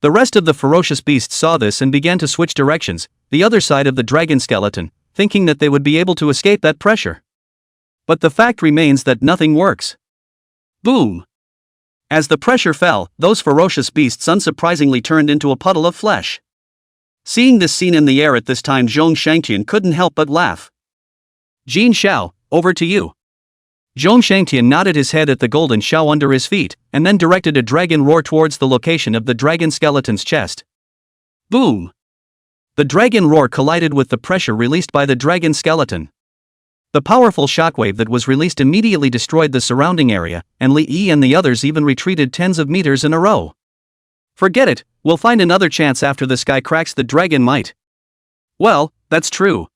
The rest of the ferocious beasts saw this and began to switch directions, the other side of the dragon skeleton, thinking that they would be able to escape that pressure. But the fact remains that nothing works. Boom! As the pressure fell, those ferocious beasts unsurprisingly turned into a puddle of flesh. Seeing this scene in the air at this time, Zhong Shangtian couldn't help but laugh. Jin Xiao, over to you. Zhong Shangtian nodded his head at the golden Xiao under his feet, and then directed a dragon roar towards the location of the dragon skeleton's chest. Boom! The dragon roar collided with the pressure released by the dragon skeleton. The powerful shockwave that was released immediately destroyed the surrounding area, and Li Yi and the others even retreated tens of meters in a row. Forget it, we'll find another chance after this guy cracks the dragon might. Well, that's true.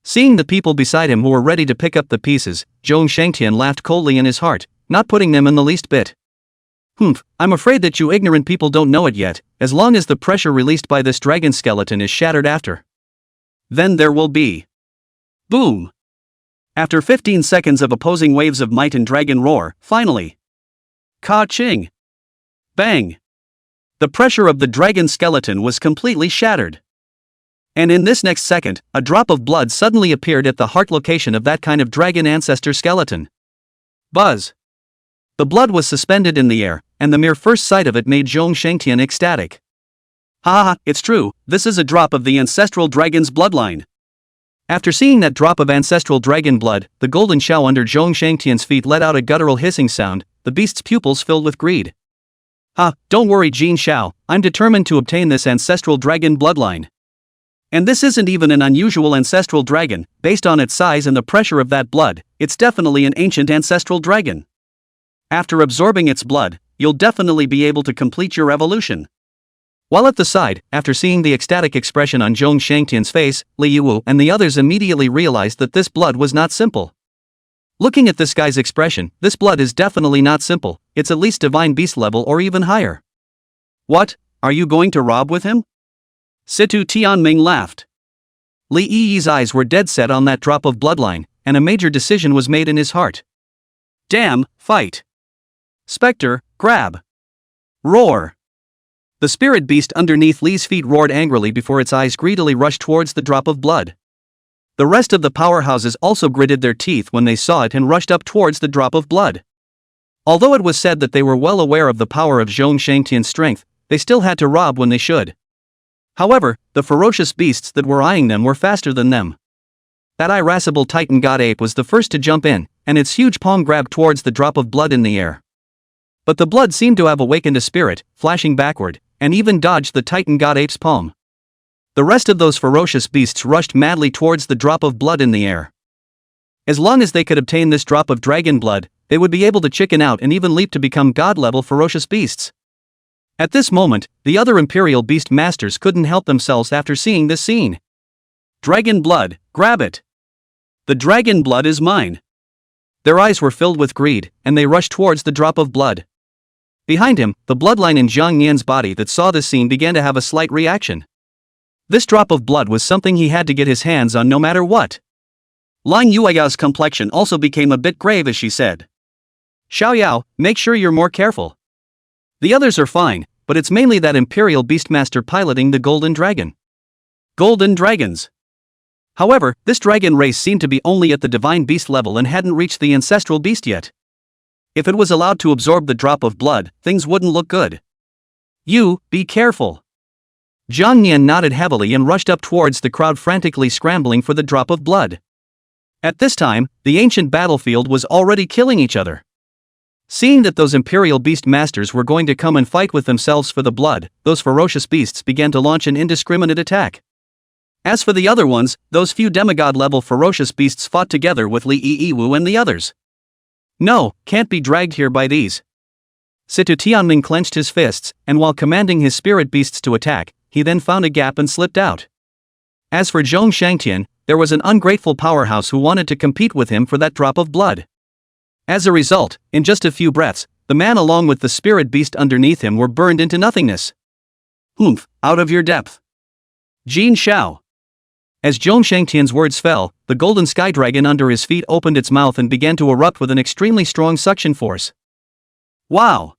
Seeing the people beside him who were ready to pick up the pieces, Zhong Shangtian laughed coldly in his heart, not putting them in the least bit. I'm afraid that you ignorant people don't know it yet. As long as the pressure released by this dragon skeleton is shattered after, then there will be. Boom! After 15 seconds of opposing waves of might and dragon roar, finally. Ka-ching! Bang! The pressure of the dragon skeleton was completely shattered. And in this next second, a drop of blood suddenly appeared at the heart location of that kind of dragon ancestor skeleton. Buzz! The blood was suspended in the air, and the mere first sight of it made Zhong Shangtian ecstatic. Ha, it's true, this is a drop of the ancestral dragon's bloodline. After seeing that drop of ancestral dragon blood, the golden Xiao under Zhong Shangtian's feet let out a guttural hissing sound, the beast's pupils filled with greed. Don't worry Jin Xiao, I'm determined to obtain this ancestral dragon bloodline. And this isn't even an unusual ancestral dragon, based on its size and the pressure of that blood, it's definitely an ancient ancestral dragon. After absorbing its blood, you'll definitely be able to complete your evolution. While at the side, after seeing the ecstatic expression on Zhong Shangtian's face, Li Yuwu and the others immediately realized that this blood was not simple. Looking at this guy's expression, this blood is definitely not simple, it's at least divine beast level or even higher. What, are you going to rob with him? Situ Tianming laughed. Li Yi's eyes were dead set on that drop of bloodline, and a major decision was made in his heart. Damn, fight! Spectre, grab! Roar! The spirit beast underneath Li's feet roared angrily before its eyes greedily rushed towards the drop of blood. The rest of the powerhouses also gritted their teeth when they saw it and rushed up towards the drop of blood. Although it was said that they were well aware of the power of Zhong Shangtian's strength, they still had to rob when they should. However, the ferocious beasts that were eyeing them were faster than them. That irascible titan god ape was the first to jump in, and its huge palm grabbed towards the drop of blood in the air. But the blood seemed to have awakened a spirit, flashing backward, and even dodged the titan god ape's palm. The rest of those ferocious beasts rushed madly towards the drop of blood in the air. As long as they could obtain this drop of dragon blood, they would be able to chicken out and even leap to become god-level ferocious beasts. At this moment, the other Imperial Beast Masters couldn't help themselves after seeing this scene. Dragon blood, grab it. The dragon blood is mine. Their eyes were filled with greed, and they rushed towards the drop of blood. Behind him, the bloodline in Jang Yan's body that saw this scene began to have a slight reaction. This drop of blood was something he had to get his hands on no matter what. Lang Yueyao's complexion also became a bit grave as she said, "Xiao Yao, make sure you're more careful. The others are fine, but it's mainly that Imperial Beastmaster piloting the Golden Dragon." Golden Dragons. However, this dragon race seemed to be only at the divine beast level and hadn't reached the ancestral beast yet. If it was allowed to absorb the drop of blood, things wouldn't look good. "You, be careful." Jang Yan nodded heavily and rushed up towards the crowd, frantically scrambling for the drop of blood. At this time, the ancient battlefield was already killing each other. Seeing that those Imperial Beast Masters were going to come and fight with themselves for the blood, those ferocious beasts began to launch an indiscriminate attack. As for the other ones, those few demigod-level ferocious beasts fought together with Li Yiwu and the others. "No, can't be dragged here by these." Situ Tianming clenched his fists, and while commanding his spirit beasts to attack, he then found a gap and slipped out. As for Zhong Shangtian, there was an ungrateful powerhouse who wanted to compete with him for that drop of blood. As a result, in just a few breaths, the man along with the spirit beast underneath him were burned into nothingness. "Humph, out of your depth. Jin Xiao." As Zhong Shangtian's words fell, the golden sky dragon under his feet opened its mouth and began to erupt with an extremely strong suction force. Wow!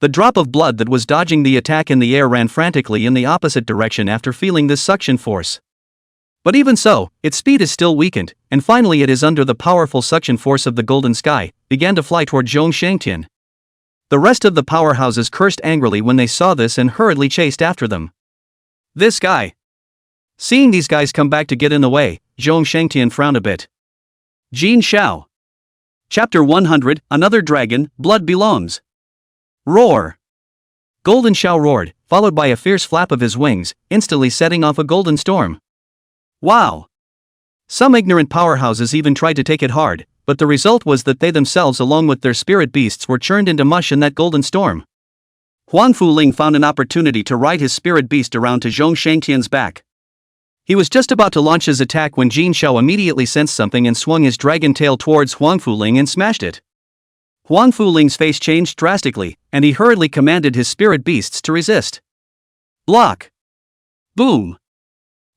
The drop of blood that was dodging the attack in the air ran frantically in the opposite direction after feeling this suction force. But even so, its speed is still weakened, and finally it is under the powerful suction force of the golden sky, began to fly toward Zhong Shangtian. The rest of the powerhouses cursed angrily when they saw this and hurriedly chased after them. "This guy." Seeing these guys come back to get in the way, Zhong Shangtian frowned a bit. Jin Xiao. Chapter 100, Another Dragon, Blood Belongs. Roar. Golden Xiao roared, followed by a fierce flap of his wings, instantly setting off a golden storm. Wow! Some ignorant powerhouses even tried to take it hard, but the result was that they themselves along with their spirit beasts were churned into mush in that golden storm. Huang Fuling found an opportunity to ride his spirit beast around to Zhong Shangtian's back. He was just about to launch his attack when Jin Xiao immediately sensed something and swung his dragon tail towards Huang Fuling and smashed it. Huang Fuling's face changed drastically, and he hurriedly commanded his spirit beasts to resist. Block! Boom!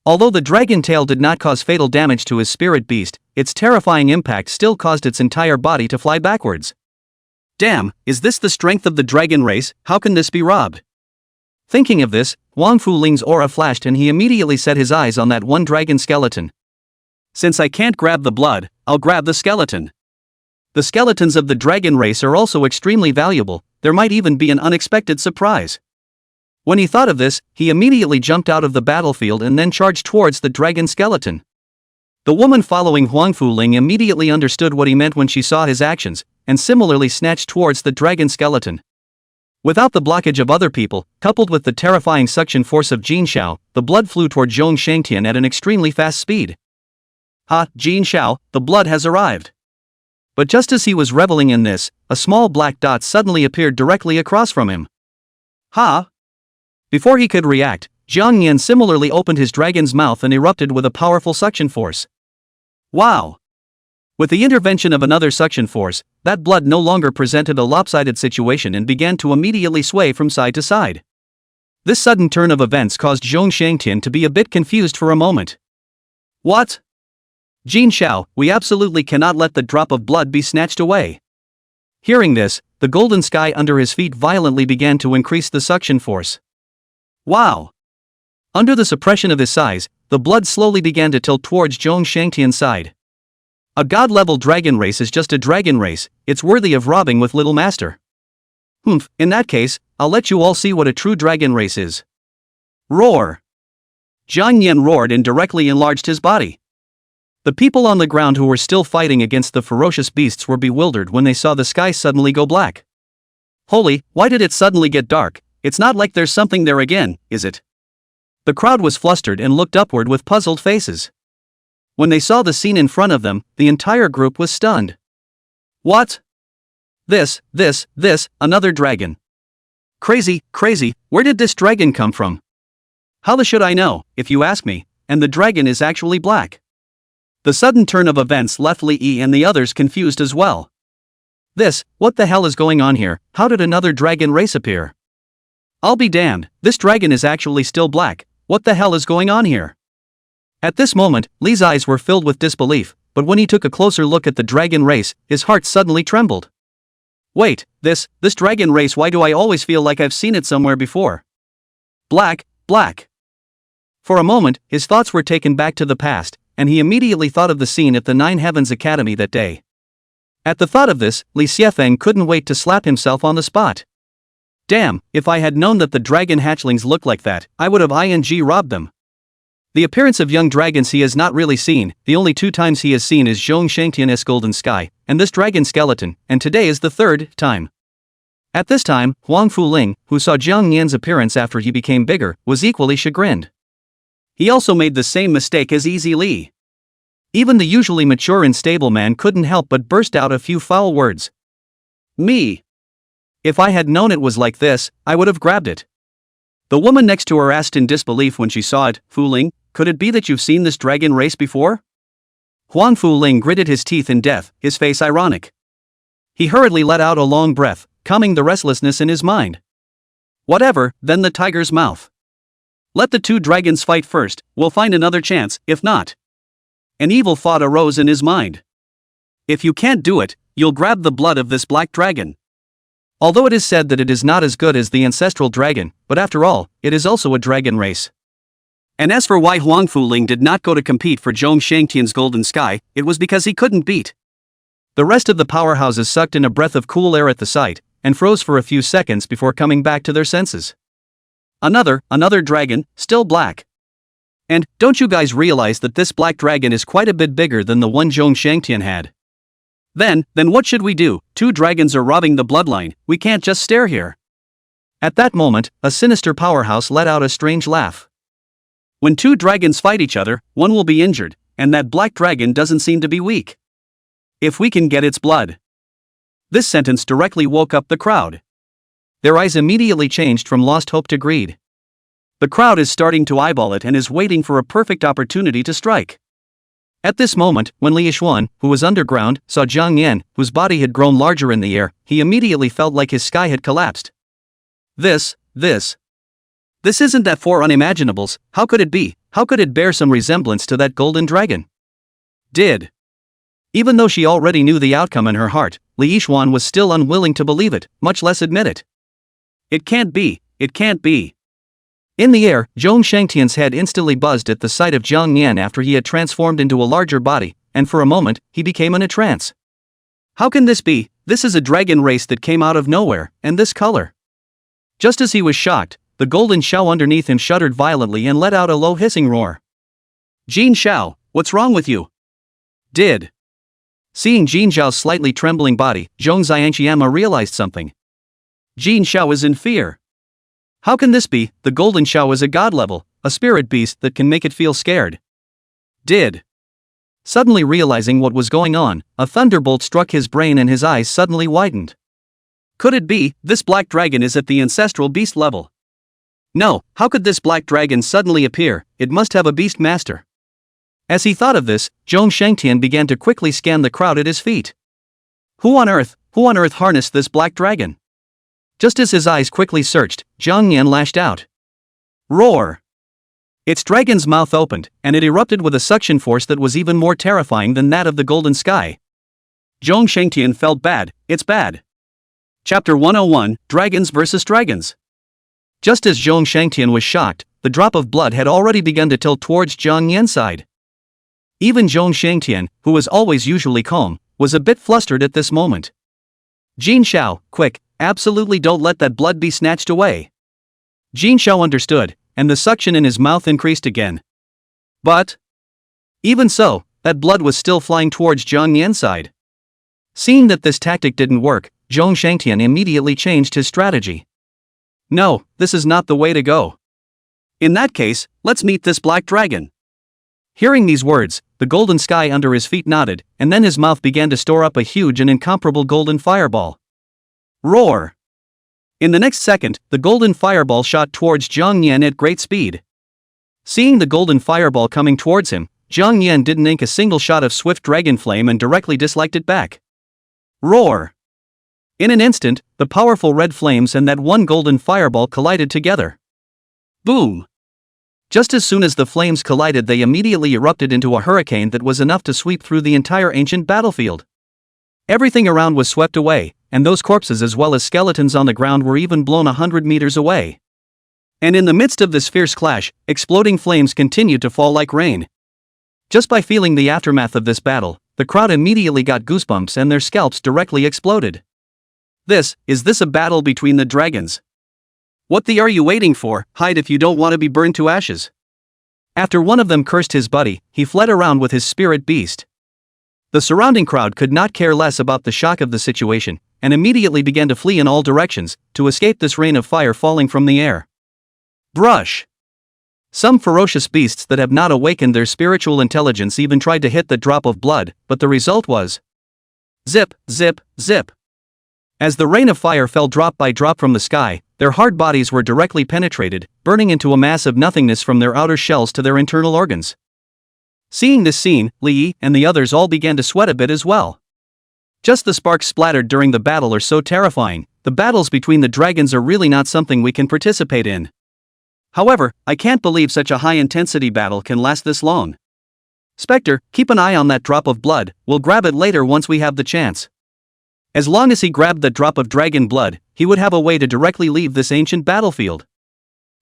Although the dragon tail did not cause fatal damage to his spirit beast, its terrifying impact still caused its entire body to fly backwards. Damn, is this the strength of the dragon race? How can this be robbed? Thinking of this, Huang Fuling's aura flashed and he immediately set his eyes on that one dragon skeleton. Since I can't grab the blood, I'll grab the skeleton. The skeletons of the dragon race are also extremely valuable, there might even be an unexpected surprise. When he thought of this, he immediately jumped out of the battlefield and then charged towards the dragon skeleton. The woman following Huang Fuling immediately understood what he meant when she saw his actions, and similarly snatched towards the dragon skeleton. Without the blockage of other people, coupled with the terrifying suction force of Jin Xiao, the blood flew toward Zhong Shangtian at an extremely fast speed. Ha, Jin Xiao, the blood has arrived. But just as he was reveling in this, a small black dot suddenly appeared directly across from him. Ha! Before he could react, Jang Yan similarly opened his dragon's mouth and erupted with a powerful suction force. Wow! With the intervention of another suction force, that blood no longer presented a lopsided situation and began to immediately sway from side to side. This sudden turn of events caused Zhong Shangtian to be a bit confused for a moment. What? Jin Xiao, we absolutely cannot let the drop of blood be snatched away. Hearing this, the golden sky under his feet violently began to increase the suction force. Wow! Under the suppression of his size, the blood slowly began to tilt towards Zhong Shangtian's side. A god-level dragon race is just a dragon race, it's worthy of robbing with little master. Humph, in that case, I'll let you all see what a true dragon race is. Roar! Jang Yan roared and directly enlarged his body. The people on the ground who were still fighting against the ferocious beasts were bewildered when they saw the sky suddenly go black. Holy, why did it suddenly get dark? It's not like there's something there again, is it? The crowd was flustered and looked upward with puzzled faces. When they saw the scene in front of them, the entire group was stunned. What? This, another dragon. Crazy, where did this dragon come from? How the should I know? If you ask me, and the dragon is actually black. The sudden turn of events left Lee and the others confused as well. What the hell is going on here? How did another dragon race appear? I'll be damned, this dragon is actually still black. What the hell is going on here? At this moment, Lee's eyes were filled with disbelief, but when he took a closer look at the dragon race, his heart suddenly trembled. Wait, this dragon race, why do I always feel like I've seen it somewhere before? Black. For a moment, his thoughts were taken back to the past, and he immediately thought of the scene at the Nine Heavens Academy that day. At the thought of this, Li Xiefeng couldn't wait to slap himself on the spot. Damn, if I had known that the dragon hatchlings looked like that, I would have robbed them. The appearance of young dragons he has not really seen, the only 2 times he has seen is Zhong Shangtian's Golden Sky, and this dragon skeleton, and today is the 3rd time. At this time, Huang Fuling, who saw Jang Yan's appearance after he became bigger, was equally chagrined. He also made the same mistake as Easy Lee. Even the usually mature and stable man couldn't help but burst out a few foul words. Me. If I had known it was like this, I would have grabbed it. The woman next to her asked in disbelief when she saw it, Fuling, could it be that you've seen this dragon race before? Huang Fuling gritted his teeth in death, his face ironic. He hurriedly let out a long breath, calming the restlessness in his mind. Whatever, then the tiger's mouth. Let the 2 dragons fight first, we'll find another chance, if not. An evil thought arose in his mind. If you can't do it, you'll grab the blood of this black dragon. Although it is said that it is not as good as the ancestral dragon, but after all, it is also a dragon race. And as for why Huang Fuling did not go to compete for Zhong Shangtian's Golden Sky, it was because he couldn't beat. The rest of the powerhouses sucked in a breath of cool air at the sight, and froze for a few seconds before coming back to their senses. Another dragon, still black. And, don't you guys realize that this black dragon is quite a bit bigger than the one Zhong Shangtian had? Then what should we do? 2 dragons are robbing the bloodline, we can't just stare here. At that moment, a sinister powerhouse let out a strange laugh. When 2 dragons fight each other, one will be injured, and that black dragon doesn't seem to be weak. If we can get its blood. This sentence directly woke up the crowd. Their eyes immediately changed from lost hope to greed. The crowd is starting to eyeball it and is waiting for a perfect opportunity to strike. At this moment, when Li Yixuan, who was underground, saw Jang Yan, whose body had grown larger in the air, he immediately felt like his sky had collapsed. This isn't that 4 unimaginables, how could it be? How could it bear some resemblance to that golden dragon? Even though she already knew the outcome in her heart, Li Yixuan was still unwilling to believe it, much less admit it. It can't be. In the air, Zhong Shangtian's head instantly buzzed at the sight of Jang Yan after he had transformed into a larger body, and for a moment, he became in a trance. How can this be? This is a dragon race that came out of nowhere, and this color. Just as he was shocked, the golden Xiao underneath him shuddered violently and let out a low hissing roar. Jin Xiao, what's wrong with you? Seeing Jin Xiao's slightly trembling body, Zhong Xiangqianma realized something. Jin Xiao is in fear. How can this be? The golden Xiao is a god level, a spirit beast that can make it feel scared. Suddenly realizing what was going on, a thunderbolt struck his brain and his eyes suddenly widened. Could it be, this black dragon is at the ancestral beast level? No, how could this black dragon suddenly appear? It must have a beast master. As he thought of this, Zhong Shangtian began to quickly scan the crowd at his feet. Who on earth harnessed this black dragon? Just as his eyes quickly searched, Jang Yan lashed out. Roar! Its dragon's mouth opened, and it erupted with a suction force that was even more terrifying than that of the golden sky. Zhong Shangtian felt bad, it's bad. Chapter 101, Dragons vs. Dragons. Just as Zhong Shangtian was shocked, the drop of blood had already begun to tilt towards Jang Yan's side. Even Zhong Shangtian, who was always usually calm, was a bit flustered at this moment. Jin Xiao, quick, absolutely don't let that blood be snatched away. Jin Xiao understood, and the suction in his mouth increased again. But even so, that blood was still flying towards Jang Yan's side. Seeing that this tactic didn't work, Zhong Shangtian immediately changed his strategy. No, this is not the way to go. In that case, let's meet this black dragon. Hearing these words, the golden sky under his feet nodded, and then his mouth began to store up a huge and incomparable golden fireball. Roar! In the next second, the golden fireball shot towards Jang Yan at great speed. Seeing the golden fireball coming towards him, Jang Yan didn't ink a single shot of swift dragon flame and directly disliked it back. Roar! In an instant, the powerful red flames and that one golden fireball collided together. Boom! Just as soon as the flames collided, they immediately erupted into a hurricane that was enough to sweep through the entire ancient battlefield. Everything around was swept away, and those corpses as well as skeletons on the ground were even blown 100 meters away. And in the midst of this fierce clash, exploding flames continued to fall like rain. Just by feeling the aftermath of this battle, the crowd immediately got goosebumps and their scalps directly exploded. Is this a battle between the dragons? What the are you waiting for? Hide if you don't want to be burned to ashes. After one of them cursed his buddy, he fled around with his spirit beast. The surrounding crowd could not care less about the shock of the situation, and immediately began to flee in all directions, to escape this rain of fire falling from the air. Brush! Some ferocious beasts that have not awakened their spiritual intelligence even tried to hit the drop of blood, but the result was zip, zip, zip. As the rain of fire fell drop by drop from the sky, their hard bodies were directly penetrated, burning into a mass of nothingness from their outer shells to their internal organs. Seeing this scene, Li and the others all began to sweat a bit as well. Just the sparks splattered during the battle are so terrifying. The battles between the dragons are really not something we can participate in. However, I can't believe such a high-intensity battle can last this long. Spectre, keep an eye on that drop of blood, we'll grab it later once we have the chance. As long as he grabbed the drop of dragon blood, he would have a way to directly leave this ancient battlefield.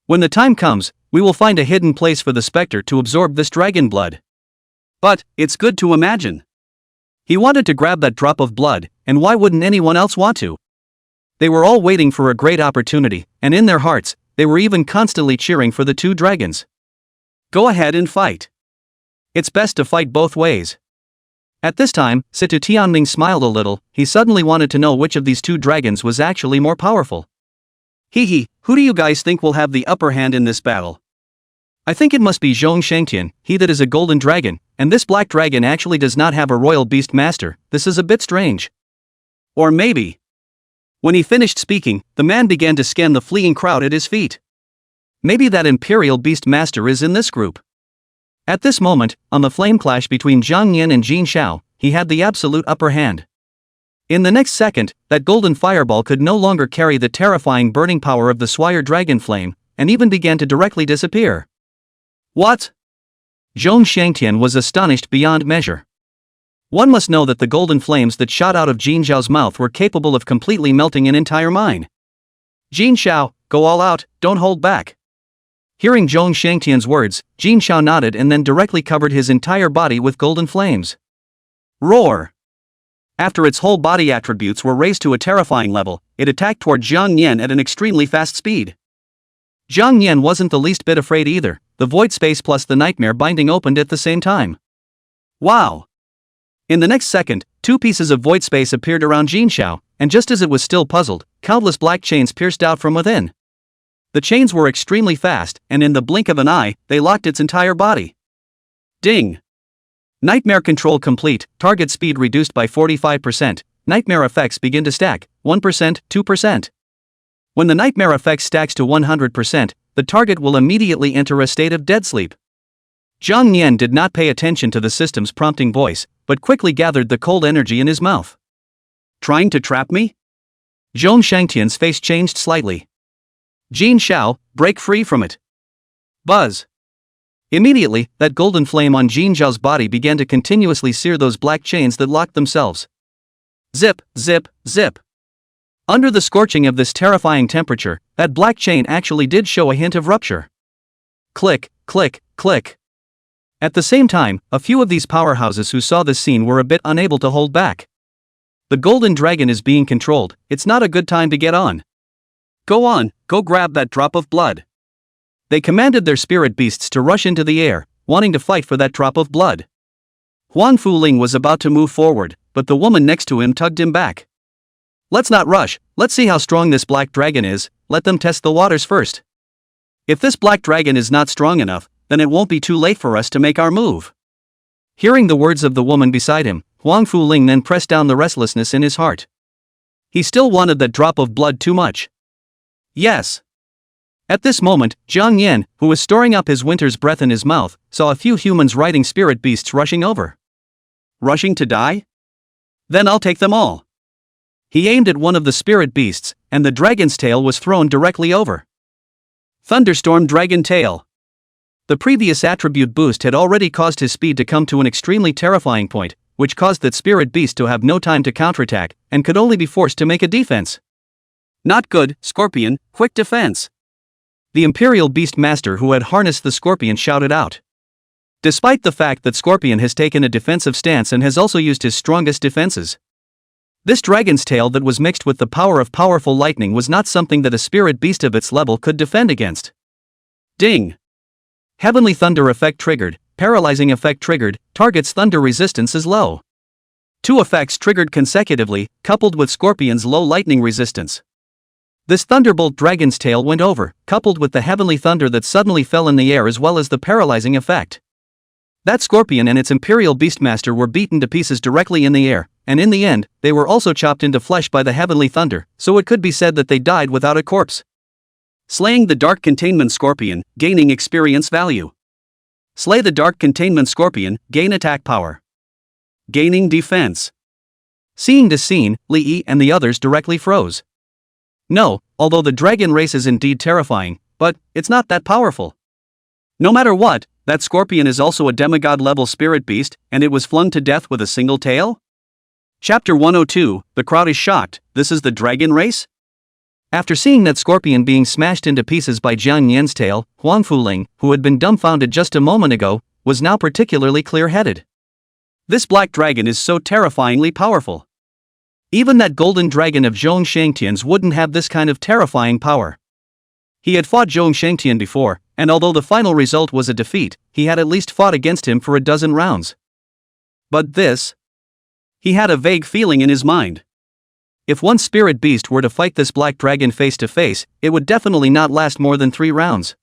When the time comes, we will find a hidden place for the Spectre to absorb this dragon blood. But, it's good to imagine. He wanted to grab that drop of blood, and why wouldn't anyone else want to? They were all waiting for a great opportunity, and in their hearts, they were even constantly cheering for the two dragons. Go ahead and fight. It's best to fight both ways. At this time, Situ Tianming smiled a little. He suddenly wanted to know which of these two dragons was actually more powerful. Hee, who do you guys think will have the upper hand in this battle? I think it must be Zhong Shangtian, he that is a golden dragon, and this black dragon actually does not have a royal beast master. This is a bit strange. Or maybe. When he finished speaking, the man began to scan the fleeing crowd at his feet. Maybe that imperial beast master is in this group. At this moment, on the flame clash between Jang Yan and Jin Xiao, he had the absolute upper hand. In the next second, that golden fireball could no longer carry the terrifying burning power of the Swire dragon flame, and even began to directly disappear. What? Zhong Shangtian was astonished beyond measure. One must know that the golden flames that shot out of Jin Xiao's mouth were capable of completely melting an entire mine. Jin Xiao, go all out, don't hold back. Hearing Zhong Shangtian's words, Jin Xiao nodded and then directly covered his entire body with golden flames. Roar! After its whole body attributes were raised to a terrifying level, it attacked toward Jang Yan at an extremely fast speed. Jang Yan wasn't the least bit afraid either. The void space plus the nightmare binding opened at the same time. Wow! In the next second, two pieces of void space appeared around Jin Xiao, and just as it was still puzzled, countless black chains pierced out from within. The chains were extremely fast, and in the blink of an eye, they locked its entire body. Ding! Nightmare control complete, target speed reduced by 45%, nightmare effects begin to stack, 1%, 2%. When the nightmare effect stacks to 100%, the target will immediately enter a state of dead sleep. Jang Yan did not pay attention to the system's prompting voice, but quickly gathered the cold energy in his mouth. Trying to trap me? Zhong Shangtian's face changed slightly. Jin Xiao, break free from it. Buzz. Immediately, that golden flame on Jin Xiao's body began to continuously sear those black chains that locked themselves. Zip, zip, zip. Under the scorching of this terrifying temperature, that black chain actually did show a hint of rupture. Click, click, click. At the same time, a few of these powerhouses who saw this scene were a bit unable to hold back. The golden dragon is being controlled, it's not a good time to get on. Go on, go grab that drop of blood. They commanded their spirit beasts to rush into the air, wanting to fight for that drop of blood. Huang Fuling was about to move forward, but the woman next to him tugged him back. Let's not rush, let's see how strong this black dragon is, let them test the waters first. If this black dragon is not strong enough, then it won't be too late for us to make our move. Hearing the words of the woman beside him, Huang Fuling then pressed down the restlessness in his heart. He still wanted that drop of blood too much. Yes. At this moment, Jang Yan, who was storing up his winter's breath in his mouth, saw a few humans riding spirit beasts rushing over. Rushing to die? Then I'll take them all. He aimed at one of the spirit beasts, and the dragon's tail was thrown directly over. Thunderstorm Dragon Tail. The previous attribute boost had already caused his speed to come to an extremely terrifying point, which caused that spirit beast to have no time to counterattack, and could only be forced to make a defense. Not good, Scorpion, quick defense. The Imperial Beast Master who had harnessed the Scorpion shouted out. Despite the fact that Scorpion has taken a defensive stance and has also used his strongest defenses. This dragon's tail that was mixed with the power of powerful lightning was not something that a spirit beast of its level could defend against. Ding! Heavenly Thunder effect triggered, paralyzing effect triggered, target's thunder resistance is low. 2 effects triggered consecutively, coupled with Scorpion's low lightning resistance. This Thunderbolt Dragon's Tail went over, coupled with the Heavenly Thunder that suddenly fell in the air as well as the paralyzing effect. That Scorpion and its Imperial Beastmaster were beaten to pieces directly in the air, and in the end, they were also chopped into flesh by the Heavenly Thunder, so it could be said that they died without a corpse. Slaying the Dark Containment Scorpion, gaining experience value. Slay the Dark Containment Scorpion, gain attack power. Gaining defense. Seeing this scene, Lee and the others directly froze. No, although the dragon race is indeed terrifying, but it's not that powerful. No matter what, that Scorpion is also a demigod-level spirit beast, and it was flung to death with a single tail? Chapter 102, the crowd is shocked, this is the dragon race? After seeing that Scorpion being smashed into pieces by Jang Yan's tail, Huang Fuling, who had been dumbfounded just a moment ago, was now particularly clear-headed. This black dragon is so terrifyingly powerful. Even that golden dragon of Zhong Shangtian's wouldn't have this kind of terrifying power. He had fought Zhong Shangtian before, and although the final result was a defeat, he had at least fought against him for a dozen rounds. But this? He had a vague feeling in his mind. If one spirit beast were to fight this black dragon face to face, it would definitely not last more than 3 rounds.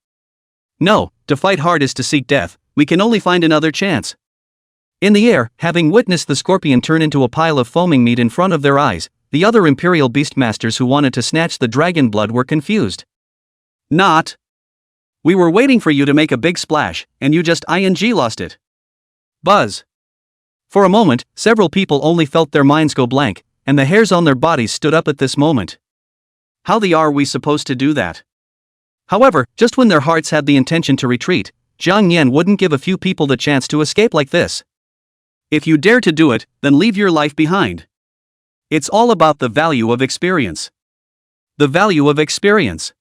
No, to fight hard is to seek death, we can only find another chance. In the air, having witnessed the Scorpion turn into a pile of foaming meat in front of their eyes, the other Imperial Beastmasters who wanted to snatch the dragon blood were confused. Not. We were waiting for you to make a big splash, and you just lost it. Buzz. For a moment, several people only felt their minds go blank, and the hairs on their bodies stood up at this moment. How are we supposed to do that? However, just when their hearts had the intention to retreat, Jang Yan wouldn't give a few people the chance to escape like this. If you dare to do it, then leave your life behind. It's all about the value of experience. The value of experience.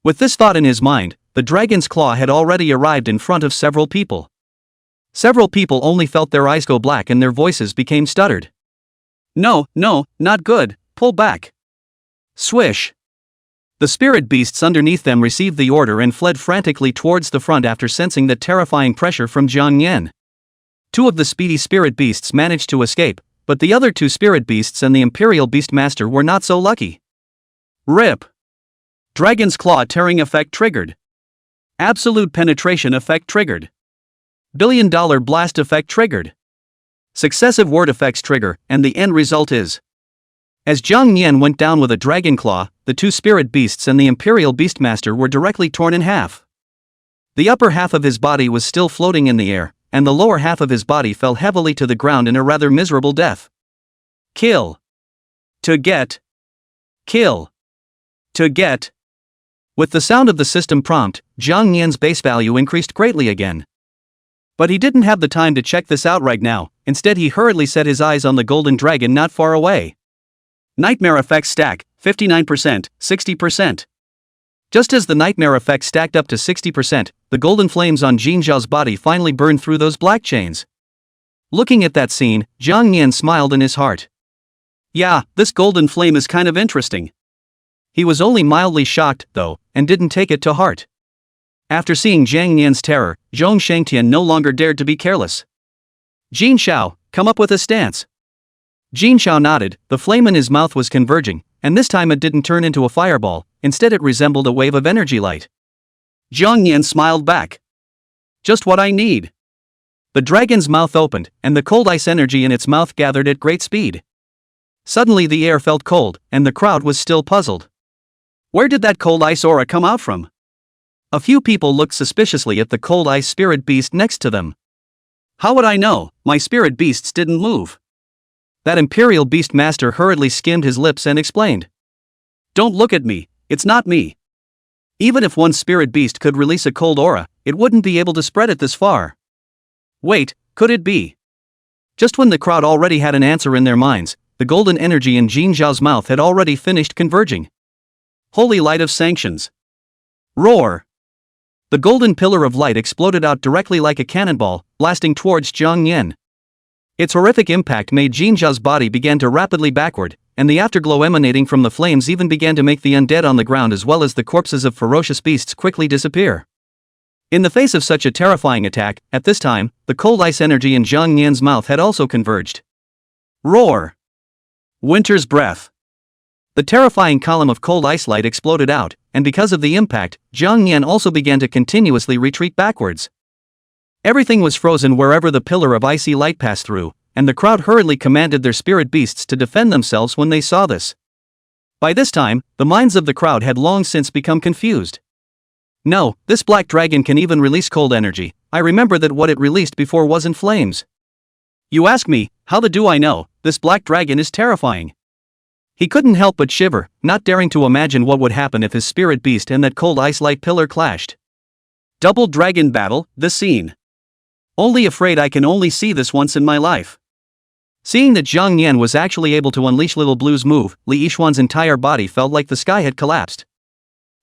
With this thought in his mind, the dragon's claw had already arrived in front of several people. Several people only felt their eyes go black and their voices became stuttered. No, not good, pull back. Swish. The spirit beasts underneath them received the order and fled frantically towards the front after sensing the terrifying pressure from Jang Yan. 2 of the speedy spirit beasts managed to escape, but the other 2 spirit beasts and the Imperial Beastmaster were not so lucky. RIP. Dragon's Claw tearing effect triggered. Absolute penetration effect triggered. Billion-dollar blast effect triggered. Successive word effects trigger, and the end result is. As Jang Yan went down with a dragon claw, the 2 spirit beasts and the Imperial Beastmaster were directly torn in half. The upper half of his body was still floating in the air, and the lower half of his body fell heavily to the ground in a rather miserable death. Kill. To get. Kill. To get. With the sound of the system prompt, Jang Yan's base value increased greatly again. But he didn't have the time to check this out right now, instead he hurriedly set his eyes on the golden dragon not far away. Nightmare effects stack, 59%, 60%. Just as the nightmare effect stacked up to 60%, the golden flames on Jin Zhao's body finally burned through those black chains. Looking at that scene, Jang Yan smiled in his heart. Yeah, this golden flame is kind of interesting. He was only mildly shocked, though, and didn't take it to heart. After seeing Jang Yan's terror, Zhong Shangtian no longer dared to be careless. Jin Zhao, come up with a stance. Jin Zhao nodded, the flame in his mouth was converging, and this time it didn't turn into a fireball, instead it resembled a wave of energy light. Jang Yan smiled back. Just what I need. The dragon's mouth opened, and the cold ice energy in its mouth gathered at great speed. Suddenly the air felt cold, and the crowd was still puzzled. Where did that cold ice aura come out from? A few people looked suspiciously at the cold ice spirit beast next to them. How would I know? My spirit beasts didn't move. That imperial beast master hurriedly skimmed his lips and explained. Don't look at me, it's not me. Even if one spirit beast could release a cold aura, it wouldn't be able to spread it this far. Wait, could it be? Just when the crowd already had an answer in their minds, the golden energy in Jin Zhao's mouth had already finished converging. Holy light of sanctions. Roar! The golden pillar of light exploded out directly like a cannonball, blasting towards Jang Yan. Its horrific impact made Jin Zhao's body begin to rapidly backward, and the afterglow emanating from the flames even began to make the undead on the ground as well as the corpses of ferocious beasts quickly disappear. In the face of such a terrifying attack, at this time, the cold ice energy in Jang Yan's mouth had also converged. Roar! Winter's breath. The terrifying column of cold ice light exploded out, and because of the impact, Jang Yan also began to continuously retreat backwards. Everything was frozen wherever the pillar of icy light passed through, and the crowd hurriedly commanded their spirit beasts to defend themselves when they saw this. By this time, the minds of the crowd had long since become confused. No, this black dragon can even release cold energy. I remember that what it released before wasn't flames. You ask me, how the do I know? This black dragon is terrifying. He couldn't help but shiver, not daring to imagine what would happen if his spirit beast and that cold ice light pillar clashed. Double dragon battle, the scene. Only afraid I can only see this once in my life. Seeing that Jang Yan was actually able to unleash Little Blue's move, Li Yixuan's entire body felt like the sky had collapsed.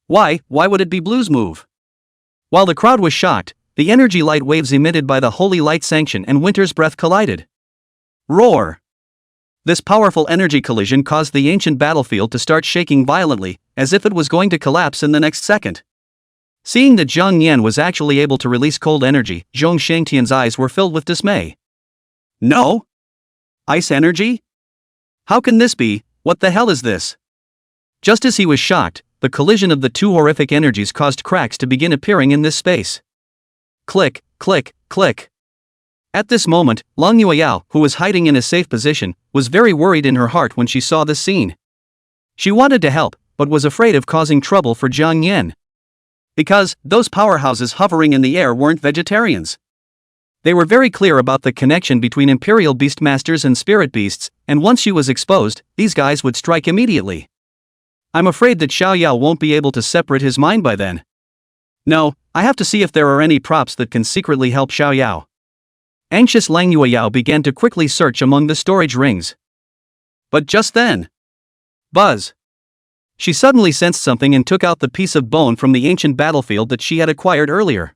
Why would it be Blue's move? While the crowd was shocked, the energy light waves emitted by the holy light sanction and Winter's breath collided. Roar! This powerful energy collision caused the ancient battlefield to start shaking violently, as if it was going to collapse in the next second. Seeing that Jang Yan was actually able to release cold energy, Zhong Shangtian's eyes were filled with dismay. No? Ice energy? How can this be? What the hell is this? Just as he was shocked, the collision of the two horrific energies caused cracks to begin appearing in this space. Click, click, click. At this moment, Long Yueyao, who was hiding in a safe position, was very worried in her heart when she saw this scene. She wanted to help, but was afraid of causing trouble for Jang Yan. Because, those powerhouses hovering in the air weren't vegetarians. They were very clear about the connection between Imperial Beastmasters and Spirit Beasts, and once she was exposed, these guys would strike immediately. I'm afraid that Xiao Yao won't be able to separate his mind by then. No, I have to see if there are any props that can secretly help Xiao Yao. Anxious Lang Yueyao began to quickly search among the storage rings. But just then, buzz! She suddenly sensed something and took out the piece of bone from the ancient battlefield that she had acquired earlier.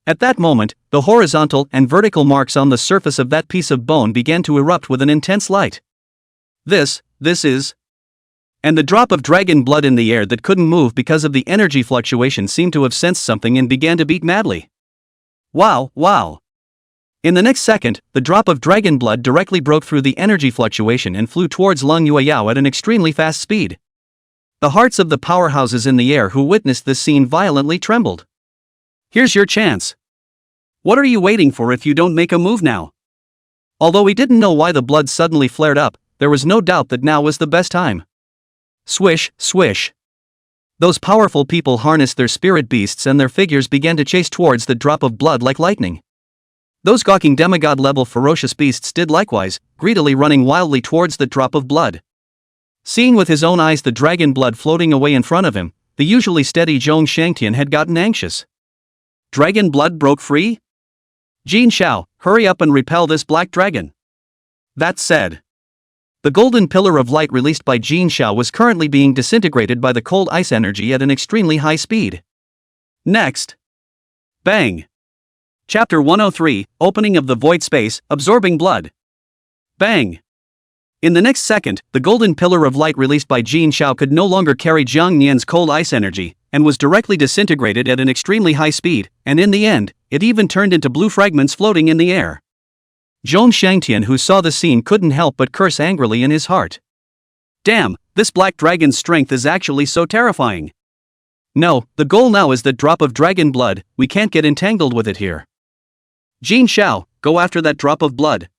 At that moment, the horizontal and vertical marks on the surface of that piece of bone began to erupt with an intense light. This is... And the drop of dragon blood in the air that couldn't move because of the energy fluctuation seemed to have sensed something and began to beat madly. Wow! In the next second, the drop of dragon blood directly broke through the energy fluctuation and flew towards Long Yueyao at an extremely fast speed. The hearts of the powerhouses in the air who witnessed this scene violently trembled. Here's your chance. What are you waiting for if you don't make a move now? Although he didn't know why the blood suddenly flared up, there was no doubt that now was the best time. Swish, swish. Those powerful people harnessed their spirit beasts and their figures began to chase towards the drop of blood like lightning. Those gawking demigod-level ferocious beasts did likewise, greedily running wildly towards the drop of blood. Seeing with his own eyes the dragon blood floating away in front of him, the usually steady Zhong Shangtian had gotten anxious. Dragon blood broke free? Jin Xiao, hurry up and repel this black dragon. That said, the golden pillar of light released by Jin Xiao was currently being disintegrated by the cold ice energy at an extremely high speed. Next. Bang! Chapter 103, Opening of the Void Space, Absorbing Blood. Bang! In the next second, the golden pillar of light released by Jin Xiao could no longer carry Zhang Yan's cold ice energy, and was directly disintegrated at an extremely high speed, and in the end, it even turned into blue fragments floating in the air. Zhong Shangtian, who saw the scene, couldn't help but curse angrily in his heart. Damn, this black dragon's strength is actually so terrifying. No, the goal now is that drop of dragon blood, we can't get entangled with it here. Jin Xiao, go after that drop of blood.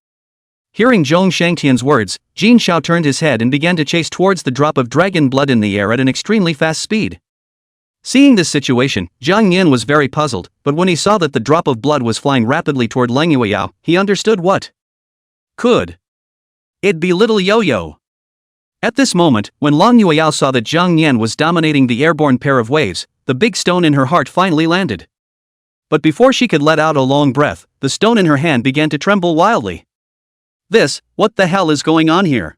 Hearing Zhong Shangtian's words, Jin Xiao turned his head and began to chase towards the drop of dragon blood in the air at an extremely fast speed. Seeing this situation, Jang Yan was very puzzled, but when he saw that the drop of blood was flying rapidly toward Lang Yueyao, he understood what could it be little Yo-Yo. At this moment, when Lang Yueyao saw that Jang Yan was dominating the airborne pair of waves, the big stone in her heart finally landed. But before she could let out a long breath, the stone in her hand began to tremble wildly. What the hell is going on here?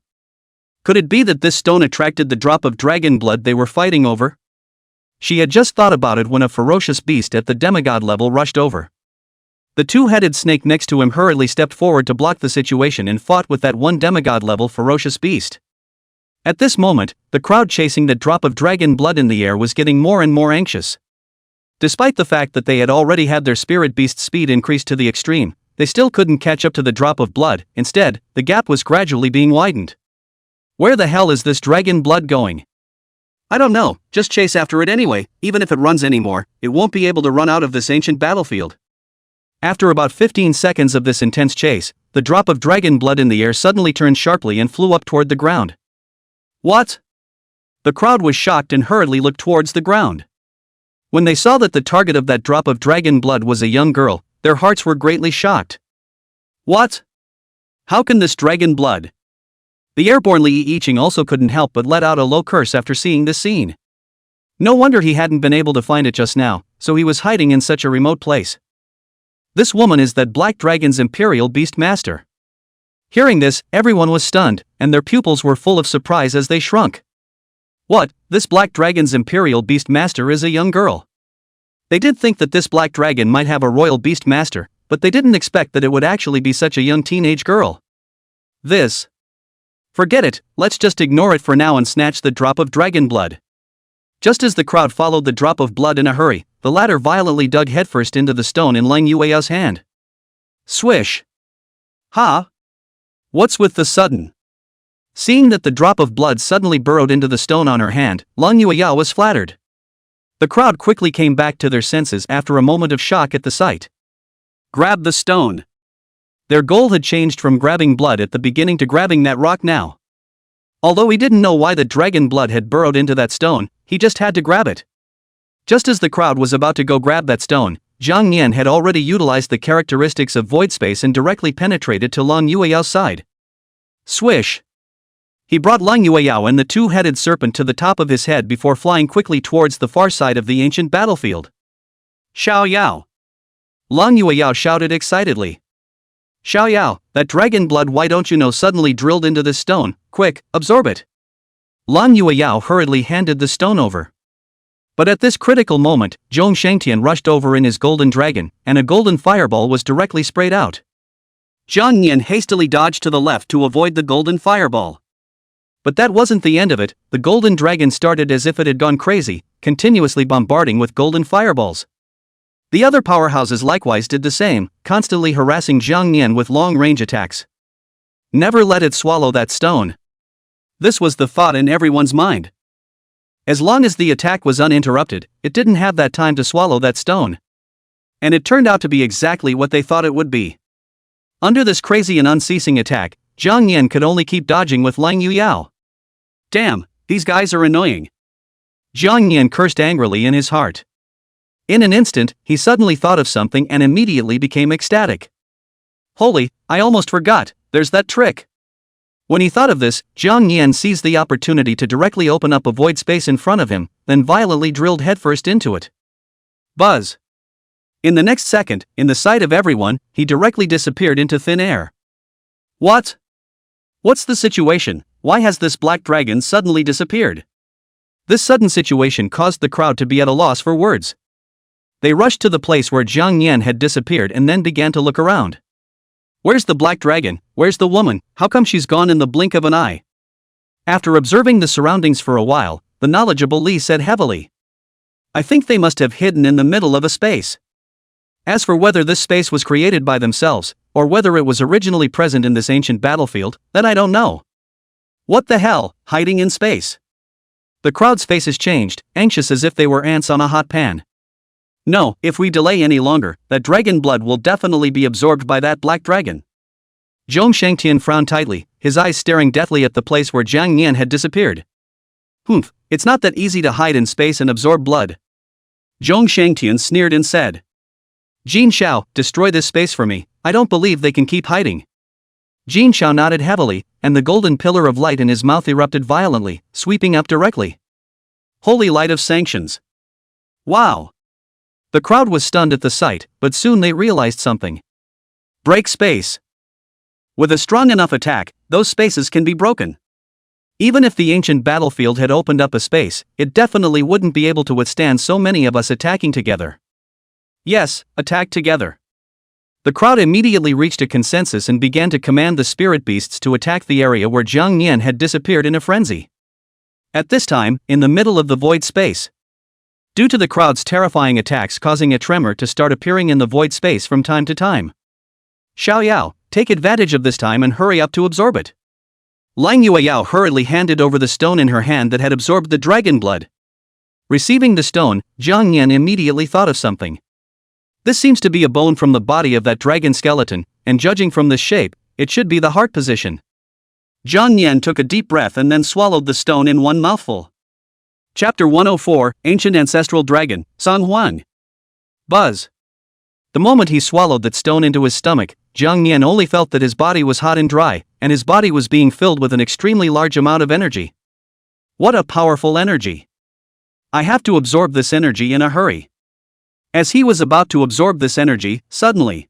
Could it be that this stone attracted the drop of dragon blood they were fighting over? She had just thought about it when a ferocious beast at the demigod level rushed over. The two-headed snake next to him hurriedly stepped forward to block the situation and fought with that one demigod level ferocious beast. At this moment, the crowd chasing the drop of dragon blood in the air was getting more and more anxious. Despite the fact that they had already had their spirit beast's speed increased to the extreme, they still couldn't catch up to the drop of blood. Instead, the gap was gradually being widened. Where the hell is this dragon blood going? I don't know, just chase after it anyway. Even if it runs anymore, it won't be able to run out of this ancient battlefield. After about 15 seconds of this intense chase, the drop of dragon blood in the air suddenly turned sharply and flew up toward the ground. What? The crowd was shocked and hurriedly looked towards the ground. When they saw that the target of that drop of dragon blood was a young girl, their hearts were greatly shocked. What? How can this dragon blood? The airborne Li Yicheng also couldn't help but let out a low curse after seeing this scene. No wonder he hadn't been able to find it just now, so he was hiding in such a remote place. This woman is that Black Dragon's Imperial Beast Master. Hearing this, everyone was stunned, and their pupils were full of surprise as they shrunk. What, this Black Dragon's Imperial Beast Master is a young girl? They did think that this Black Dragon might have a royal beast master, but they didn't expect that it would actually be such a young teenage girl. Forget it, let's just ignore it for now and snatch the drop of dragon blood. Just as the crowd followed the drop of blood in a hurry, the latter violently dug headfirst into the stone in Lang Yueyao's hand. Swish! Ha! What's with the sudden? Seeing that the drop of blood suddenly burrowed into the stone on her hand, Lang Yueyao was flattered. The crowd quickly came back to their senses after a moment of shock at the sight. Grab the stone. Their goal had changed from grabbing blood at the beginning to grabbing that rock now. Although he didn't know why the dragon blood had burrowed into that stone, he just had to grab it. Just as the crowd was about to go grab that stone, Jang Yan had already utilized the characteristics of void space and directly penetrated to Lang Yueyao's side. Swish! He brought Lang Yueyao and the two-headed serpent to the top of his head before flying quickly towards the far side of the ancient battlefield. Xiao Yao! Lang Yueyao shouted excitedly. Xiao Yao, that dragon blood, why don't you know, suddenly drilled into this stone. Quick, absorb it. Lang Yueyao hurriedly handed the stone over. But at this critical moment, Zhong Shangtian rushed over in his golden dragon, and a golden fireball was directly sprayed out. Jang Yan hastily dodged to the left to avoid the golden fireball. But that wasn't the end of it. The golden dragon started as if it had gone crazy, continuously bombarding with golden fireballs. The other powerhouses likewise did the same, constantly harassing Jang Yan with long-range attacks. Never let it swallow that stone. This was the thought in everyone's mind. As long as the attack was uninterrupted, it didn't have that time to swallow that stone. And it turned out to be exactly what they thought it would be. Under this crazy and unceasing attack, Jang Yan could only keep dodging with Lang Yueyao. Damn, these guys are annoying. Jang Yan cursed angrily in his heart. In an instant, he suddenly thought of something and immediately became ecstatic. Holy, I almost forgot, there's that trick. When he thought of this, Jang Yan seized the opportunity to directly open up a void space in front of him, then violently drilled headfirst into it. Buzz! In the next second, in the sight of everyone, he directly disappeared into thin air. What? What's the situation? Why has this black dragon suddenly disappeared? This sudden situation caused the crowd to be at a loss for words. They rushed to the place where Jang Yan had disappeared and then began to look around. Where's the black dragon? Where's the woman? How come she's gone in the blink of an eye? After observing the surroundings for a while, the knowledgeable Li said heavily. I think they must have hidden in the middle of a space. As for whether this space was created by themselves, or whether it was originally present in this ancient battlefield, that I don't know. What the hell, hiding in space? The crowd's faces changed, anxious as if they were ants on a hot pan. No, if we delay any longer, that dragon blood will definitely be absorbed by that black dragon. Zhong Shangtian frowned tightly, his eyes staring deathly at the place where Jang Yan had disappeared. It's not that easy to hide in space and absorb blood. Zhong Shangtian sneered and said. Jin Xiao, destroy this space for me, I don't believe they can keep hiding. Jin Xiao nodded heavily, and the golden pillar of light in his mouth erupted violently, sweeping up directly. Holy light of sanctions. Wow! The crowd was stunned at the sight, but soon they realized something. Break space. With a strong enough attack, those spaces can be broken. Even if the ancient battlefield had opened up a space, it definitely wouldn't be able to withstand so many of us attacking together. Yes, attack together. The crowd immediately reached a consensus and began to command the spirit beasts to attack the area where Jang Yan had disappeared in a frenzy. At this time, in the middle of the void space. Due to the crowd's terrifying attacks causing a tremor to start appearing in the void space from time to time. Xiao Yao, take advantage of this time and hurry up to absorb it. Lang Yueyao hurriedly handed over the stone in her hand that had absorbed the dragon blood. Receiving the stone, Jang Yan immediately thought of something. This seems to be a bone from the body of that dragon skeleton, and judging from the shape, it should be the heart position. Jang Yan took a deep breath and then swallowed the stone in one mouthful. Chapter 104, Ancient Ancestral Dragon, Song Huang. Buzz. The moment he swallowed that stone into his stomach, Jang Yan only felt that his body was hot and dry, and his body was being filled with an extremely large amount of energy. What a powerful energy! I have to absorb this energy in a hurry. As he was about to absorb this energy, suddenly,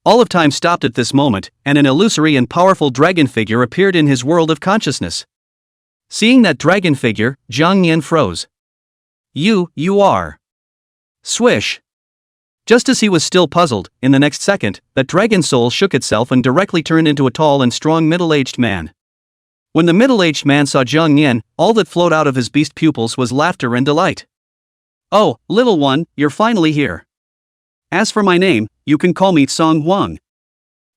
all of time stopped at this moment, and an illusory and powerful dragon figure appeared in his world of consciousness. Seeing that dragon figure, Jang Yan froze. You are. Swish. Just as he was still puzzled, in the next second, that dragon soul shook itself and directly turned into a tall and strong middle-aged man. When the middle-aged man saw Jang Yan, all that flowed out of his beast pupils was laughter and delight. Oh, little one, you're finally here. As for my name, you can call me Song Huang.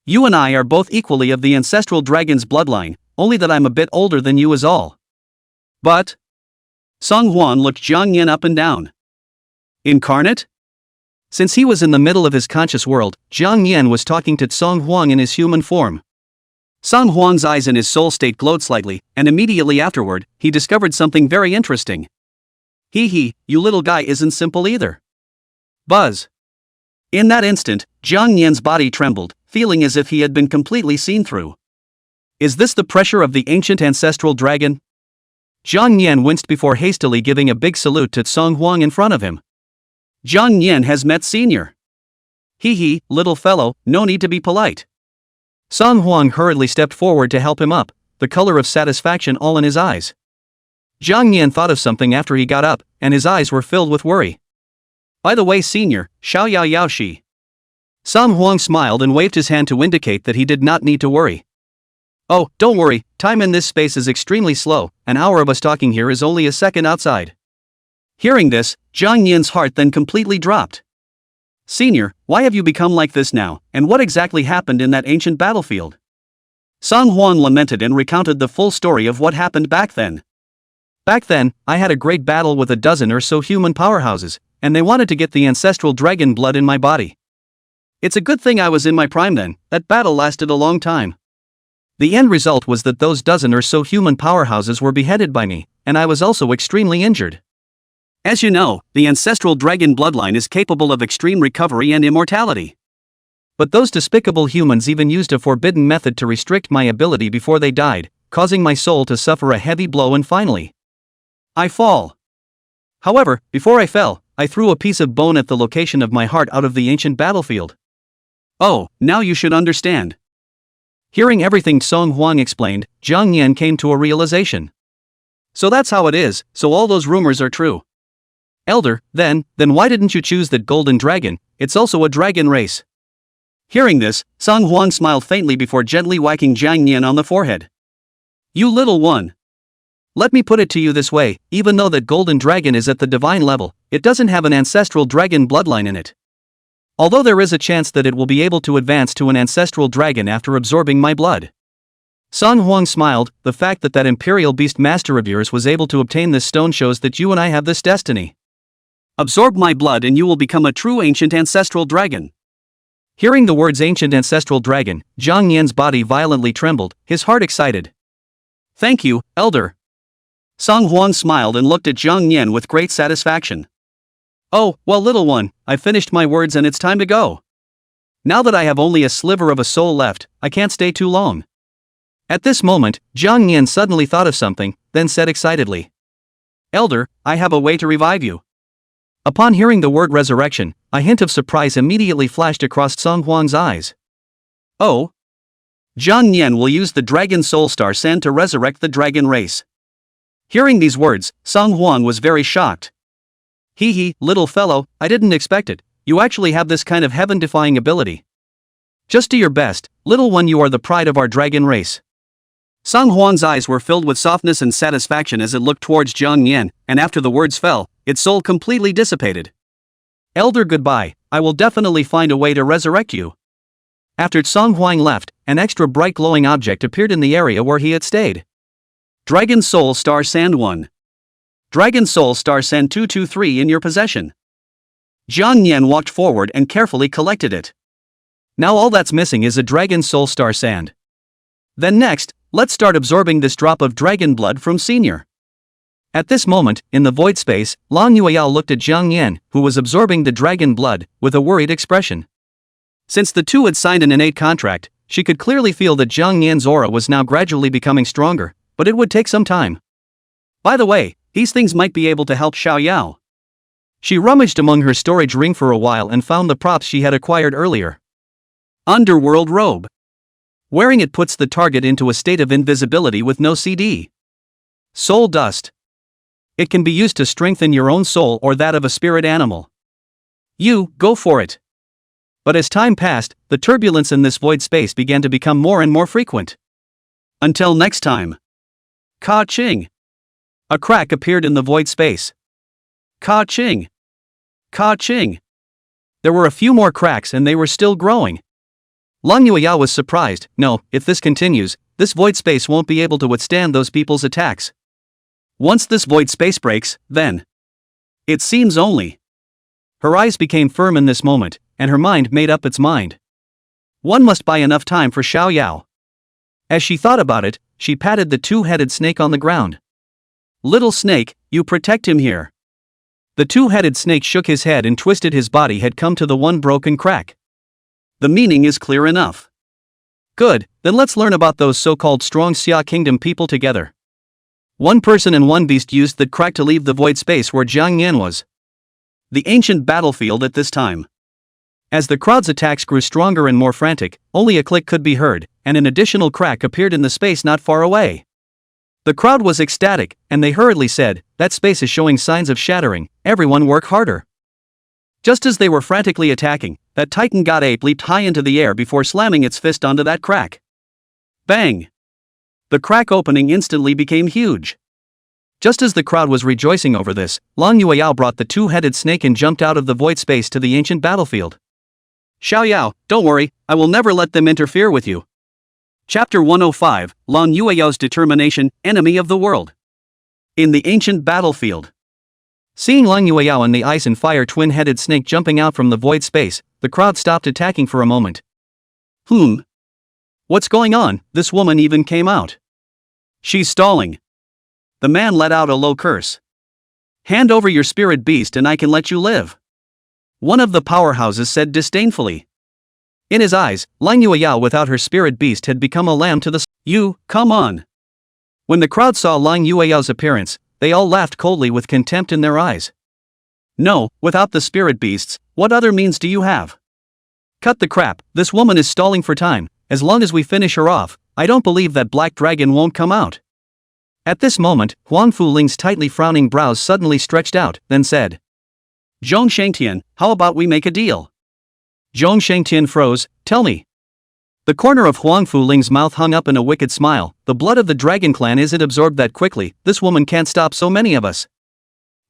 You and I are both equally of the ancestral dragon's bloodline, only that I'm a bit older than you is all. But? Song Huang looked Jang Yan up and down. Incarnate? Since he was in the middle of his conscious world, Jang Yan was talking to Song Huang in his human form. Song Huang's eyes in his soul state glowed slightly, and immediately afterward, he discovered something very interesting. Hee, you little guy isn't simple either. Buzz. In that instant, Jang Yan's body trembled, feeling as if he had been completely seen through. Is this the pressure of the ancient ancestral dragon? Jang Yan winced before hastily giving a big salute to Song Huang in front of him. Jang Yan has met senior. Hee, little fellow, no need to be polite. Song Huang hurriedly stepped forward to help him up, the color of satisfaction all in his eyes. Jang Yan thought of something after he got up, and his eyes were filled with worry. By the way, senior, Xiao Yao Yao Shi. Song Huang smiled and waved his hand to indicate that he did not need to worry. Oh, don't worry, time in this space is extremely slow, an hour of us talking here is only a second outside. Hearing this, Jang Yan's heart then completely dropped. Senior, why have you become like this now, and what exactly happened in that ancient battlefield? Song Huang lamented and recounted the full story of what happened back then. Back then, I had a great battle with a dozen or so human powerhouses, and they wanted to get the ancestral dragon blood in my body. It's a good thing I was in my prime then, that battle lasted a long time. The end result was that those dozen or so human powerhouses were beheaded by me, and I was also extremely injured. As you know, the ancestral dragon bloodline is capable of extreme recovery and immortality. But those despicable humans even used a forbidden method to restrict my ability before they died, causing my soul to suffer a heavy blow and finally, I fall. However, before I fell, I threw a piece of bone at the location of my heart out of the ancient battlefield. Oh, now you should understand. Hearing everything Song Huang explained, Jang Yan came to a realization. So that's how it is, so all those rumors are true. Elder, then why didn't you choose that golden dragon? It's also a dragon race. Hearing this, Song Huang smiled faintly before gently whacking Jang Yan on the forehead. You little one. Let me put it to you this way, even though that golden dragon is at the divine level, it doesn't have an ancestral dragon bloodline in it. Although there is a chance that it will be able to advance to an ancestral dragon after absorbing my blood. Song Huang smiled, the fact that imperial beast master of yours was able to obtain this stone shows that you and I have this destiny. Absorb my blood and you will become a true ancient ancestral dragon. Hearing the words ancient ancestral dragon, Jang Yan's body violently trembled, his heart excited. Thank you, elder. Song Huang smiled and looked at Jang Yan with great satisfaction. Oh, well little one, I've finished my words and it's time to go. Now that I have only a sliver of a soul left, I can't stay too long. At this moment, Jang Yan suddenly thought of something, then said excitedly. Elder, I have a way to revive you. Upon hearing the word resurrection, a hint of surprise immediately flashed across Song Huang's eyes. Oh? Jang Yan will use the Dragon Soul Star Sand to resurrect the dragon race. Hearing these words, Song Huang was very shocked. Hee hee, little fellow, I didn't expect it, you actually have this kind of heaven-defying ability. Just do your best, little one, you are the pride of our dragon race. Song Huang's eyes were filled with softness and satisfaction as it looked towards Jang Yan, and after the words fell, its soul completely dissipated. Elder, goodbye, I will definitely find a way to resurrect you. After Song Huang left, an extra bright glowing object appeared in the area where he had stayed. Dragon Soul Star Sand 1. Dragon Soul Star Sand 223 in your possession. Jang Yan walked forward and carefully collected it. Now all that's missing is a Dragon Soul Star Sand. Then next, let's start absorbing this drop of dragon blood from Senior. At this moment, in the void space, Lang Yueyao looked at Jang Yan, who was absorbing the dragon blood, with a worried expression. Since the two had signed an innate contract, she could clearly feel that Jang Yan's aura was now gradually becoming stronger, but it would take some time. By the way, these things might be able to help Xiao Yao. She rummaged among her storage ring for a while and found the props she had acquired earlier. Underworld Robe. Wearing it puts the target into a state of invisibility with no CD. Soul Dust. It can be used to strengthen your own soul or that of a spirit animal. You, go for it. But as time passed, the turbulence in this void space began to become more and more frequent. Until next time. Ka-ching. A crack appeared in the void space. Ka-ching. Ka-ching. There were a few more cracks and they were still growing. Lang Yueyao was surprised. No, if this continues, this void space won't be able to withstand those people's attacks. Once this void space breaks, then. It seems only. Her eyes became firm in this moment, and her mind made up its mind. One must buy enough time for Xiao Yao. As she thought about it, she patted the two-headed snake on the ground. Little snake, you protect him here. The two-headed snake shook his head and twisted his body had come to the one broken crack. The meaning is clear enough. Good, then let's learn about those so-called strong Xia Kingdom people together. One person and one beast used that crack to leave the void space where Jang Yan was. The ancient battlefield at this time. As the crowd's attacks grew stronger and more frantic, only a click could be heard, and an additional crack appeared in the space not far away. The crowd was ecstatic, and they hurriedly said, that space is showing signs of shattering, everyone work harder. Just as they were frantically attacking, that Titan God ape leaped high into the air before slamming its fist onto that crack. Bang! The crack opening instantly became huge. Just as the crowd was rejoicing over this, Lang Yueyao brought the two-headed snake and jumped out of the void space to the ancient battlefield. Xiao Yao, don't worry, I will never let them interfere with you. Chapter 105, Lang Yueyao's Determination, Enemy of the World. In the ancient battlefield. Seeing Lang Yueyao and the ice and fire twin-headed snake jumping out from the void space, the crowd stopped attacking for a moment. What's going on? This woman even came out. She's stalling. The man let out a low curse. Hand over your spirit beast and I can let you live. One of the powerhouses said disdainfully. In his eyes, Lang Yueyao without her spirit beast had become a lamb to the You, come on. When the crowd saw Lang Yueyao's appearance, they all laughed coldly with contempt in their eyes. No, without the spirit beasts, what other means do you have? Cut the crap, this woman is stalling for time, as long as we finish her off, I don't believe that black dragon won't come out. At this moment, Huang Fuling's tightly frowning brows suddenly stretched out, then said. Zhong Shangtian, how about we make a deal? Zhong Shangtian froze, tell me. The corner of Huang Fuling's mouth hung up in a wicked smile, the blood of the dragon clan isn't absorbed that quickly, this woman can't stop so many of us.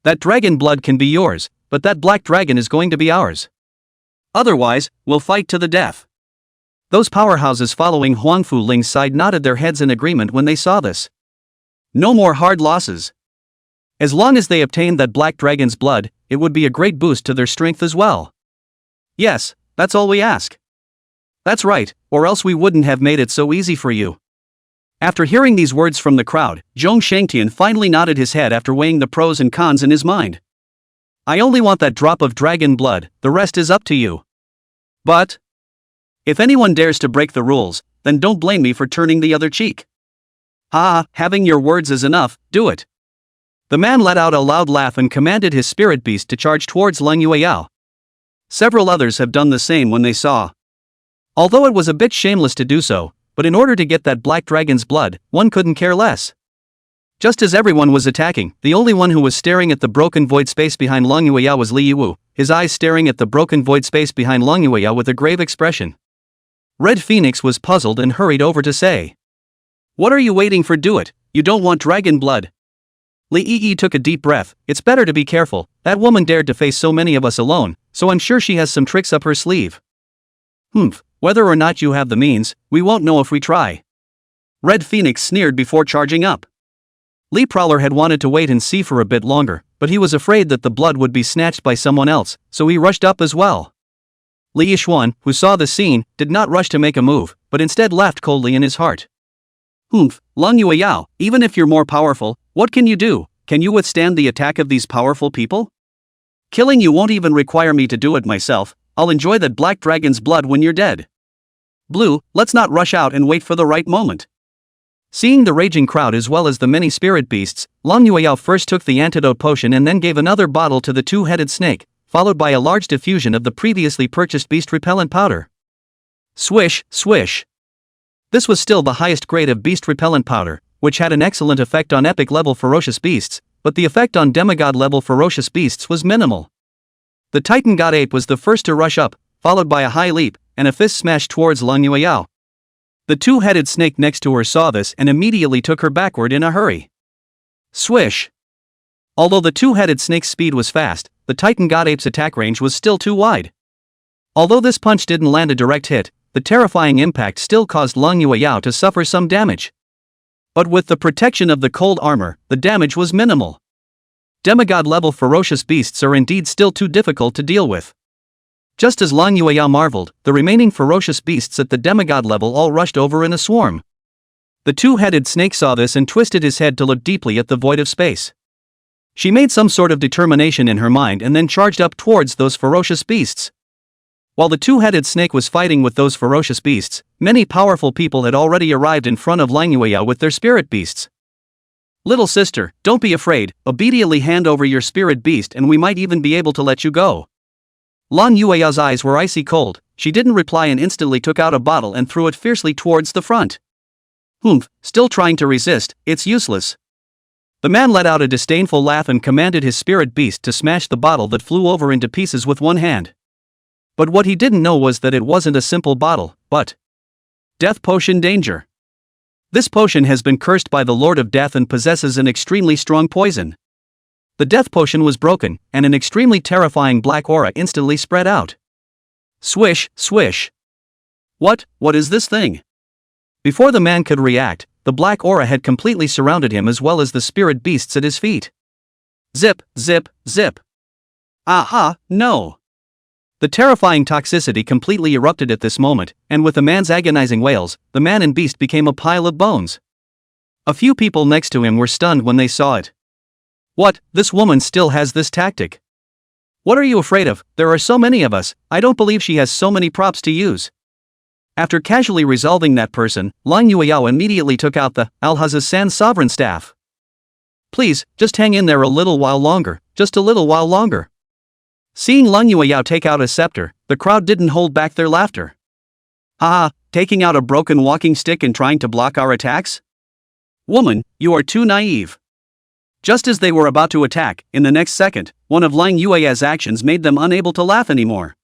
That dragon blood can be yours, but that black dragon is going to be ours. Otherwise, we'll fight to the death. Those powerhouses following Huang Fuling's side nodded their heads in agreement when they saw this. No more hard losses. As long as they obtained that black dragon's blood, it would be a great boost to their strength as well. Yes, that's all we ask. That's right, or else we wouldn't have made it so easy for you. After hearing these words from the crowd, Zhong Shangtian finally nodded his head after weighing the pros and cons in his mind. I only want that drop of dragon blood, the rest is up to you. But if anyone dares to break the rules, then don't blame me for turning the other cheek. Having your words is enough, do it. The man let out a loud laugh and commanded his spirit beast to charge towards Lang Yueyao. Several others have done the same when they saw. Although it was a bit shameless to do so, but in order to get that black dragon's blood, one couldn't care less. Just as everyone was attacking, the only one who was staring at the broken void space behind Lang Yueyao was Li Yiwu, his eyes staring at the broken void space behind Lang Yueyao with a grave expression. Red Phoenix was puzzled and hurried over to say, "What are you waiting for? Do it, you don't want dragon blood." Li Yi took a deep breath. It's better to be careful, that woman dared to face so many of us alone, so I'm sure she has some tricks up her sleeve. Whether or not you have the means, we won't know if we try. Red Phoenix sneered before charging up. Li Prowler had wanted to wait and see for a bit longer, but he was afraid that the blood would be snatched by someone else, so he rushed up as well. Li Yishuan, who saw the scene, did not rush to make a move, but instead laughed coldly in his heart. Lang Yueyao, even if you're more powerful, what can you do? Can you withstand the attack of these powerful people? Killing you won't even require me to do it myself, I'll enjoy that black dragon's blood when you're dead. Blue, let's not rush out and wait for the right moment. Seeing the raging crowd as well as the many spirit beasts, Lang Yueyao first took the antidote potion and then gave another bottle to the two-headed snake, followed by a large diffusion of the previously purchased beast repellent powder. Swish, swish. This was still the highest grade of beast repellent powder, which had an excellent effect on epic-level ferocious beasts, but the effect on demigod-level ferocious beasts was minimal. The Titan God Ape was the first to rush up, followed by a high leap, and a fist smash towards Lang Yueyao. The two-headed snake next to her saw this and immediately took her backward in a hurry. Swish. Although the two-headed snake's speed was fast, the Titan God Ape's attack range was still too wide. Although this punch didn't land a direct hit, the terrifying impact still caused Lang Yueyao to suffer some damage. But with the protection of the cold armor, the damage was minimal. Demigod-level ferocious beasts are indeed still too difficult to deal with. Just as Lang Yueyao marveled, the remaining ferocious beasts at the demigod level all rushed over in a swarm. The two-headed snake saw this and twisted his head to look deeply at the void of space. She made some sort of determination in her mind and then charged up towards those ferocious beasts. While the two-headed snake was fighting with those ferocious beasts, many powerful people had already arrived in front of Lang Yueyao with their spirit beasts. Little sister, don't be afraid, obediently hand over your spirit beast and we might even be able to let you go. Lang Yueyao's eyes were icy cold, she didn't reply and instantly took out a bottle and threw it fiercely towards the front. Still trying to resist, it's useless. The man let out a disdainful laugh and commanded his spirit beast to smash the bottle that flew over into pieces with one hand. But what he didn't know was that it wasn't a simple bottle, but Death Potion Danger. This potion has been cursed by the Lord of Death and possesses an extremely strong poison. The death potion was broken, and an extremely terrifying black aura instantly spread out. Swish, swish. What is this thing? Before the man could react, the black aura had completely surrounded him as well as the spirit beasts at his feet. Zip, zip, zip. Aha, no. The terrifying toxicity completely erupted at this moment, and with the man's agonizing wails, the man and beast became a pile of bones. A few people next to him were stunned when they saw it. What, this woman still has this tactic? What are you afraid of? There are so many of us, I don't believe she has so many props to use. After casually resolving that person, Lang Yueyao immediately took out the Alhazaz-san sovereign staff. Please, just hang in there a little while longer, just a little while longer. Seeing Lang Yueyao take out a scepter, the crowd didn't hold back their laughter. Taking out a broken walking stick and trying to block our attacks? Woman, you are too naive. Just as they were about to attack, in the next second, one of Lang Yueyao's actions made them unable to laugh anymore.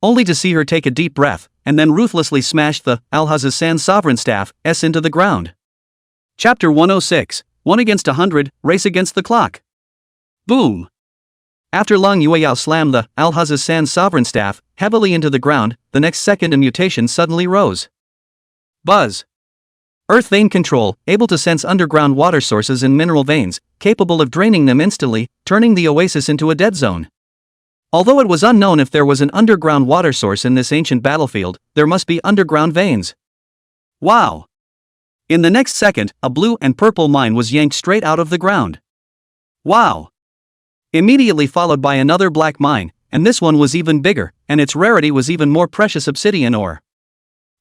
Only to see her take a deep breath, and then ruthlessly smash the Alhazaz-san sovereign staff into the ground. Chapter 106, 1 against 100, Race Against the Clock. Boom! After Lang Yueyao slammed the Alhazaz-san sovereign staff heavily into the ground, the next second a mutation suddenly rose. Buzz. Earth vein control, able to sense underground water sources and mineral veins, capable of draining them instantly, turning the oasis into a dead zone. Although it was unknown if there was an underground water source in this ancient battlefield, there must be underground veins. Wow! In the next second, a blue and purple mine was yanked straight out of the ground. Wow! Immediately followed by another black mine, and this one was even bigger, and its rarity was even more precious obsidian ore.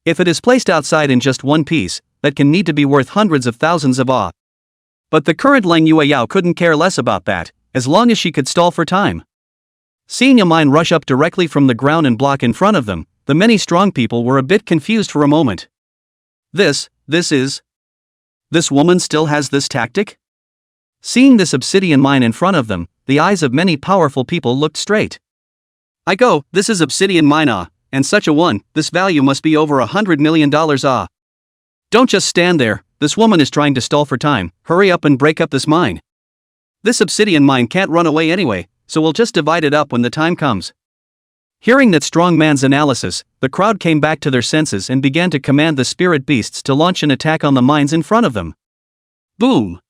If it is placed outside in just one piece, that can need to be worth hundreds of thousands of AH. But the current Lang Yueyao couldn't care less about that, as long as she could stall for time. Seeing a mine rush up directly from the ground and block in front of them, the many strong people were a bit confused for a moment. This woman still has this tactic? Seeing this obsidian mine in front of them, the eyes of many powerful people looked straight. This is obsidian mine and such a one, this value must be over $100 million Don't just stand there, this woman is trying to stall for time, hurry up and break up this mine. This obsidian mine can't run away anyway, so we'll just divide it up when the time comes. Hearing that strong man's analysis, the crowd came back to their senses and began to command the spirit beasts to launch an attack on the mines in front of them. Boom!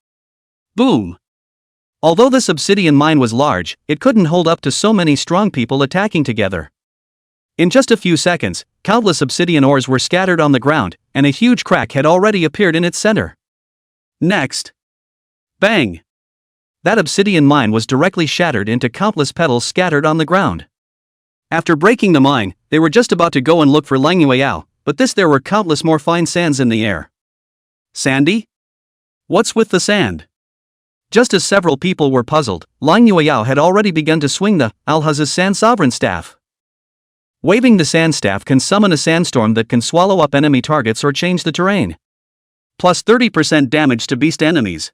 Boom! Although this obsidian mine was large, it couldn't hold up to so many strong people attacking together. In just a few seconds, countless obsidian ores were scattered on the ground, and a huge crack had already appeared in its center. Next. Bang! That obsidian mine was directly shattered into countless petals scattered on the ground. After breaking the mine, they were just about to go and look for Lang Yueyao, but there were countless more fine sands in the air. Sandy? What's with the sand? Just as several people were puzzled, Lang Yueyao had already begun to swing the Alhaz's Sand Sovereign Staff. Waving the sand staff can summon a sandstorm that can swallow up enemy targets or change the terrain. Plus 30% damage to beast enemies.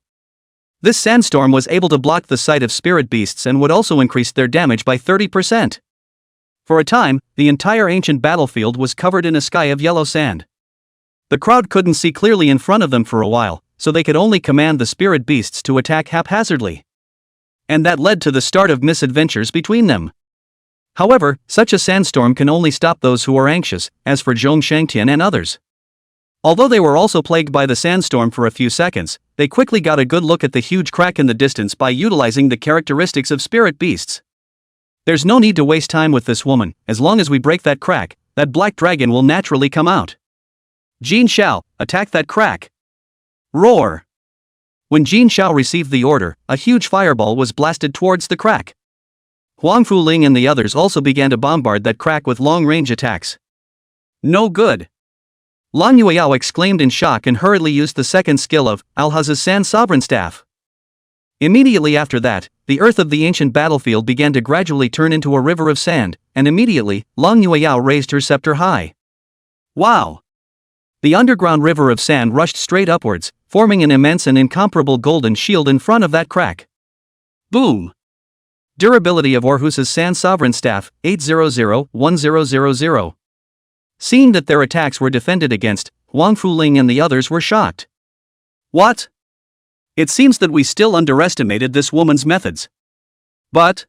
This sandstorm was able to block the sight of spirit beasts and would also increase their damage by 30%. For a time, the entire ancient battlefield was covered in a sky of yellow sand. The crowd couldn't see clearly in front of them for a while, so they could only command the spirit beasts to attack haphazardly. And that led to the start of misadventures between them. However, such a sandstorm can only stop those who are anxious, as for Zhong Shangtian and others. Although they were also plagued by the sandstorm for a few seconds, they quickly got a good look at the huge crack in the distance by utilizing the characteristics of spirit beasts. There's no need to waste time with this woman, as long as we break that crack, that black dragon will naturally come out. Jin Xiao, attack that crack! Roar! When Jin Xiao received the order, a huge fireball was blasted towards the crack. Huang Fuling and the others also began to bombard that crack with long-range attacks. No good! Lang Yueyao exclaimed in shock and hurriedly used the second skill of Alhaz's Sand Sovereign Staff. Immediately after that, the earth of the ancient battlefield began to gradually turn into a river of sand, and immediately, Lang Yueyao raised her scepter high. Wow! The underground river of sand rushed straight upwards, forming an immense and incomparable golden shield in front of that crack. Boom! Durability of Orhus's Sand Sovereign Staff, 800-1000. Seeing that their attacks were defended against, Huang Fuling and the others were shocked. What? It seems that we still underestimated this woman's methods. But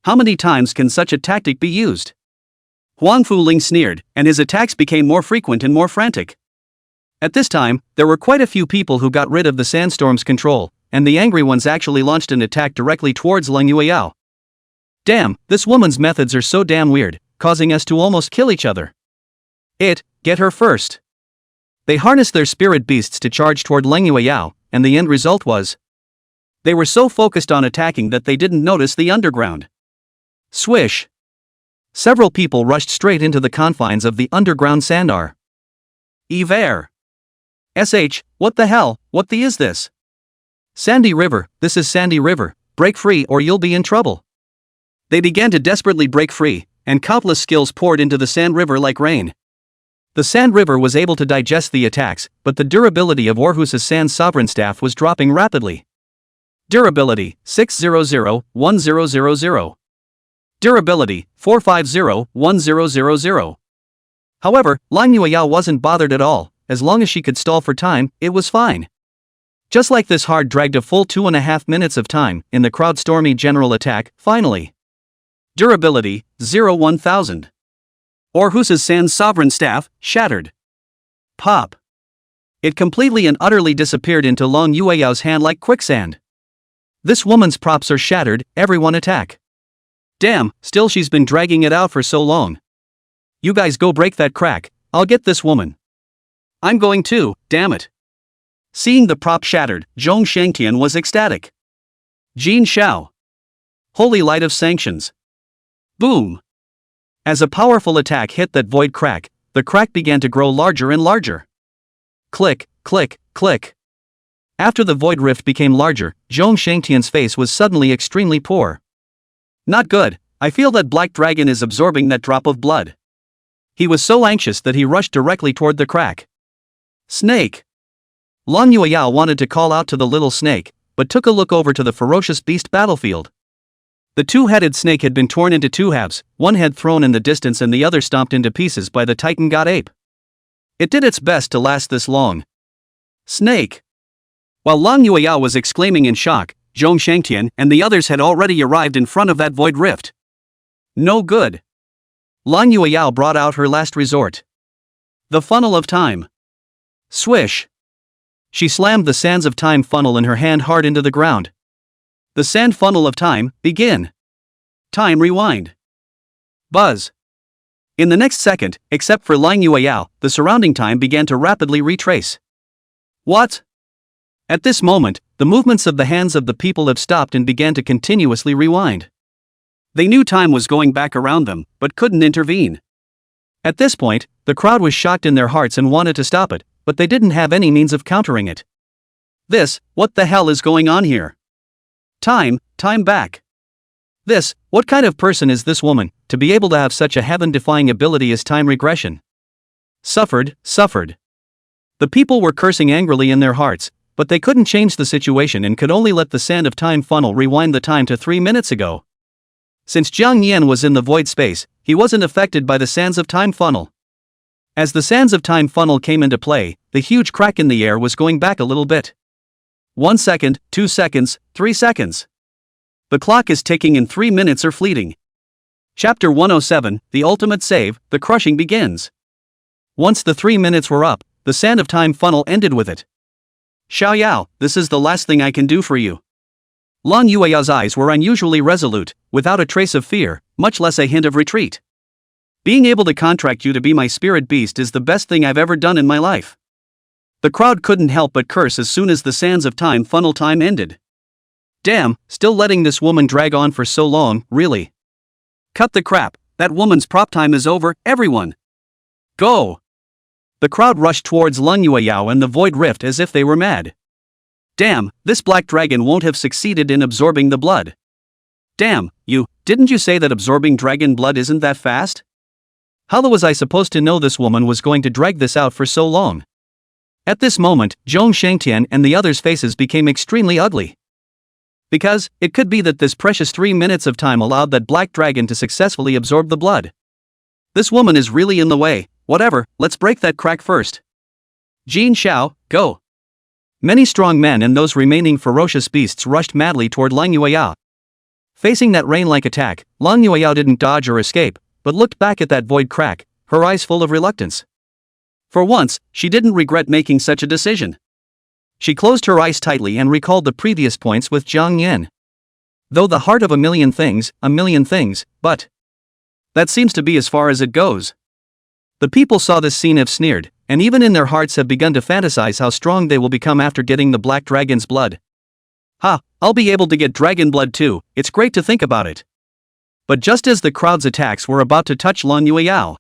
how many times can such a tactic be used? Huang Fuling sneered, and his attacks became more frequent and more frantic. At this time, there were quite a few people who got rid of the sandstorm's control, and the angry ones actually launched an attack directly towards Lang Yueyao. Damn, this woman's methods are so damn weird, causing us to almost kill each other. Get her first. They harnessed their spirit beasts to charge toward Lang Yueyao, and the end result was they were so focused on attacking that they didn't notice the underground. Swish! Several people rushed straight into the confines of the underground sandar. Evair! What the hell, what the is this? Sandy River, this is Sandy River, break free or you'll be in trouble. They began to desperately break free, and countless skills poured into the sand river like rain. The sand river was able to digest the attacks, but the durability of Orhus's Sand Sovereign Staff was dropping rapidly. Durability, 600-1000. Durability, 450-1000. However, Lang Yueyao wasn't bothered at all, as long as she could stall for time, it was fine. Just like this hard dragged a full 2.5 minutes of time, in the crowd-stormy general attack, finally. Durability, 0-1000. Orhus's Sand Sovereign Staff, shattered. Pop. It completely and utterly disappeared into Lang Yueyao's hand like quicksand. This woman's props are shattered, everyone attack. Damn, still she's been dragging it out for so long. You guys go break that crack, I'll get this woman. I'm going too, damn it. Seeing the prop shattered, Zhong Shangtian was ecstatic. Jin Xiao. Holy light of sanctions. Boom! As a powerful attack hit that void crack, the crack began to grow larger and larger. Click, click, click. After the void rift became larger, Zhong Shangtian's face was suddenly extremely poor. Not good, I feel that Black Dragon is absorbing that drop of blood. He was so anxious that he rushed directly toward the crack. Snake! Lan Yueyao wanted to call out to the little snake, but took a look over to the ferocious beast battlefield. The two-headed snake had been torn into two halves, one head thrown in the distance and the other stomped into pieces by the Titan god ape. It did its best to last this long. Snake! While Lan Yueyao was exclaiming in shock, Zhong Shangtian and the others had already arrived in front of that void rift. No good. Lan Yueyao brought out her last resort. The funnel of time. Swish! She slammed the sands of time funnel in her hand hard into the ground. The sand funnel of time, begin. Time rewind. Buzz. In the next second, except for Lan Yueyao, the surrounding time began to rapidly retrace. What? At this moment, the movements of the hands of the people have stopped and began to continuously rewind. They knew time was going back around them, but couldn't intervene. At this point, the crowd was shocked in their hearts and wanted to stop it, but they didn't have any means of countering it. What the hell is going on here? Time back. What kind of person is this woman, to be able to have such a heaven-defying ability as time regression? Suffered. The people were cursing angrily in their hearts, but they couldn't change the situation and could only let the sand of time funnel rewind the time to 3 minutes ago. Since Jang Yan was in the void space, he wasn't affected by the sands of time funnel. As the sands of time funnel came into play, the huge crack in the air was going back a little bit. 1 second, 2 seconds, 3 seconds. The clock is ticking and 3 minutes are fleeting. Chapter 107, The Ultimate Save, The Crushing begins. Once the 3 minutes were up, the sand of time funnel ended with it. Xiaoyao, this is the last thing I can do for you. Lan Yueyao's eyes were unusually resolute, without a trace of fear, much less a hint of retreat. Being able to contract you to be my spirit beast is the best thing I've ever done in my life. The crowd couldn't help but curse as soon as the sands of time funnel time ended. Damn, still letting this woman drag on for so long, really. Cut the crap, that woman's prop time is over, everyone. Go! The crowd rushed towards Lan Yueyao and the void rift as if they were mad. Damn, this black dragon won't have succeeded in absorbing the blood. Damn, didn't you say that absorbing dragon blood isn't that fast? How was I supposed to know this woman was going to drag this out for so long? At this moment, Zhong Shangtian and the others' faces became extremely ugly. Because, it could be that this precious 3 minutes of time allowed that black dragon to successfully absorb the blood. This woman is really in the way. Whatever, let's break that crack first. Jin Xiao, go. Many strong men and those remaining ferocious beasts rushed madly toward Lan Yueyao. Facing that rain-like attack, Lan Yueyao didn't dodge or escape, but looked back at that void crack, her eyes full of reluctance. For once, she didn't regret making such a decision. She closed her eyes tightly and recalled the previous points with Jang Yan. Though the heart of a million things, but that seems to be as far as it goes. The people saw this scene have sneered, and even in their hearts have begun to fantasize how strong they will become after getting the black dragon's blood. Ha, I'll be able to get dragon blood too, it's great to think about it. But just as the crowd's attacks were about to touch Lan Yueyao,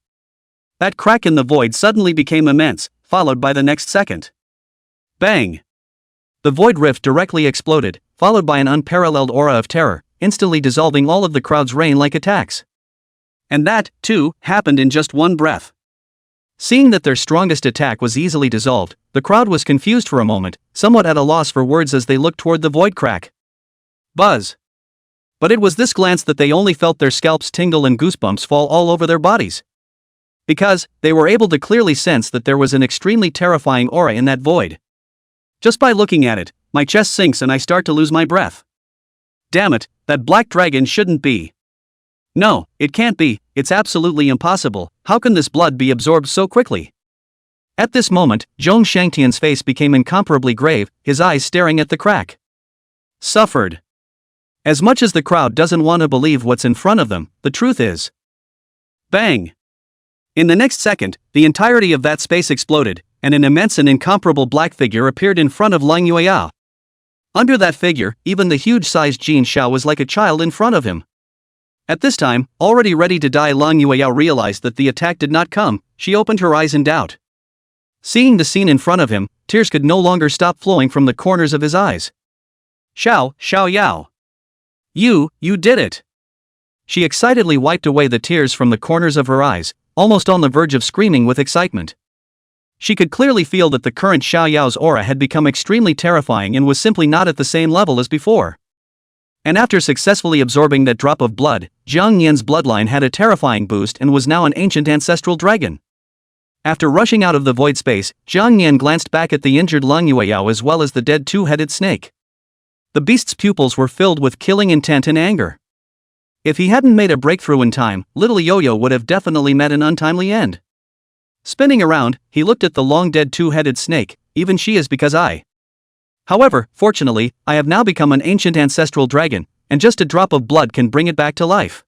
that crack in the void suddenly became immense, followed by the next second. Bang! The void rift directly exploded, followed by an unparalleled aura of terror, instantly dissolving all of the crowd's rain-like attacks. And that, too, happened in just one breath. Seeing that their strongest attack was easily dissolved, the crowd was confused for a moment, somewhat at a loss for words as they looked toward the void crack. Buzz! But it was this glance that they only felt their scalps tingle and goosebumps fall all over their bodies. Because, they were able to clearly sense that there was an extremely terrifying aura in that void. Just by looking at it, my chest sinks and I start to lose my breath. Damn it, that black dragon shouldn't be. No, it can't be, it's absolutely impossible, how can this blood be absorbed so quickly? At this moment, Zhong Shangtian's face became incomparably grave, his eyes staring at the crack. Suffered. As much as the crowd doesn't want to believe what's in front of them, the truth is. Bang! In the next second, the entirety of that space exploded, and an immense and incomparable black figure appeared in front of Lan Yueyao. Under that figure, even the huge-sized Jin Xiao was like a child in front of him. At this time, already ready to die, Lang Yueyao realized that the attack did not come. She opened her eyes in doubt. Seeing the scene in front of him, tears could no longer stop flowing from the corners of his eyes. Xiao Yao. You did it! She excitedly wiped away the tears from the corners of her eyes, almost on the verge of screaming with excitement. She could clearly feel that the current Xiao Yao's aura had become extremely terrifying and was simply not at the same level as before. And after successfully absorbing that drop of blood, Jang Yan's bloodline had a terrifying boost and was now an ancient ancestral dragon. After rushing out of the void space, Jang Yan glanced back at the injured Lang Yueyao as well as the dead two-headed snake. The beast's pupils were filled with killing intent and anger. If he hadn't made a breakthrough in time, little Yo-Yo would have definitely met an untimely end. Spinning around, he looked at the long-dead two-headed snake. Even she is because I. However, fortunately, I have now become an ancient ancestral dragon, and just a drop of blood can bring it back to life.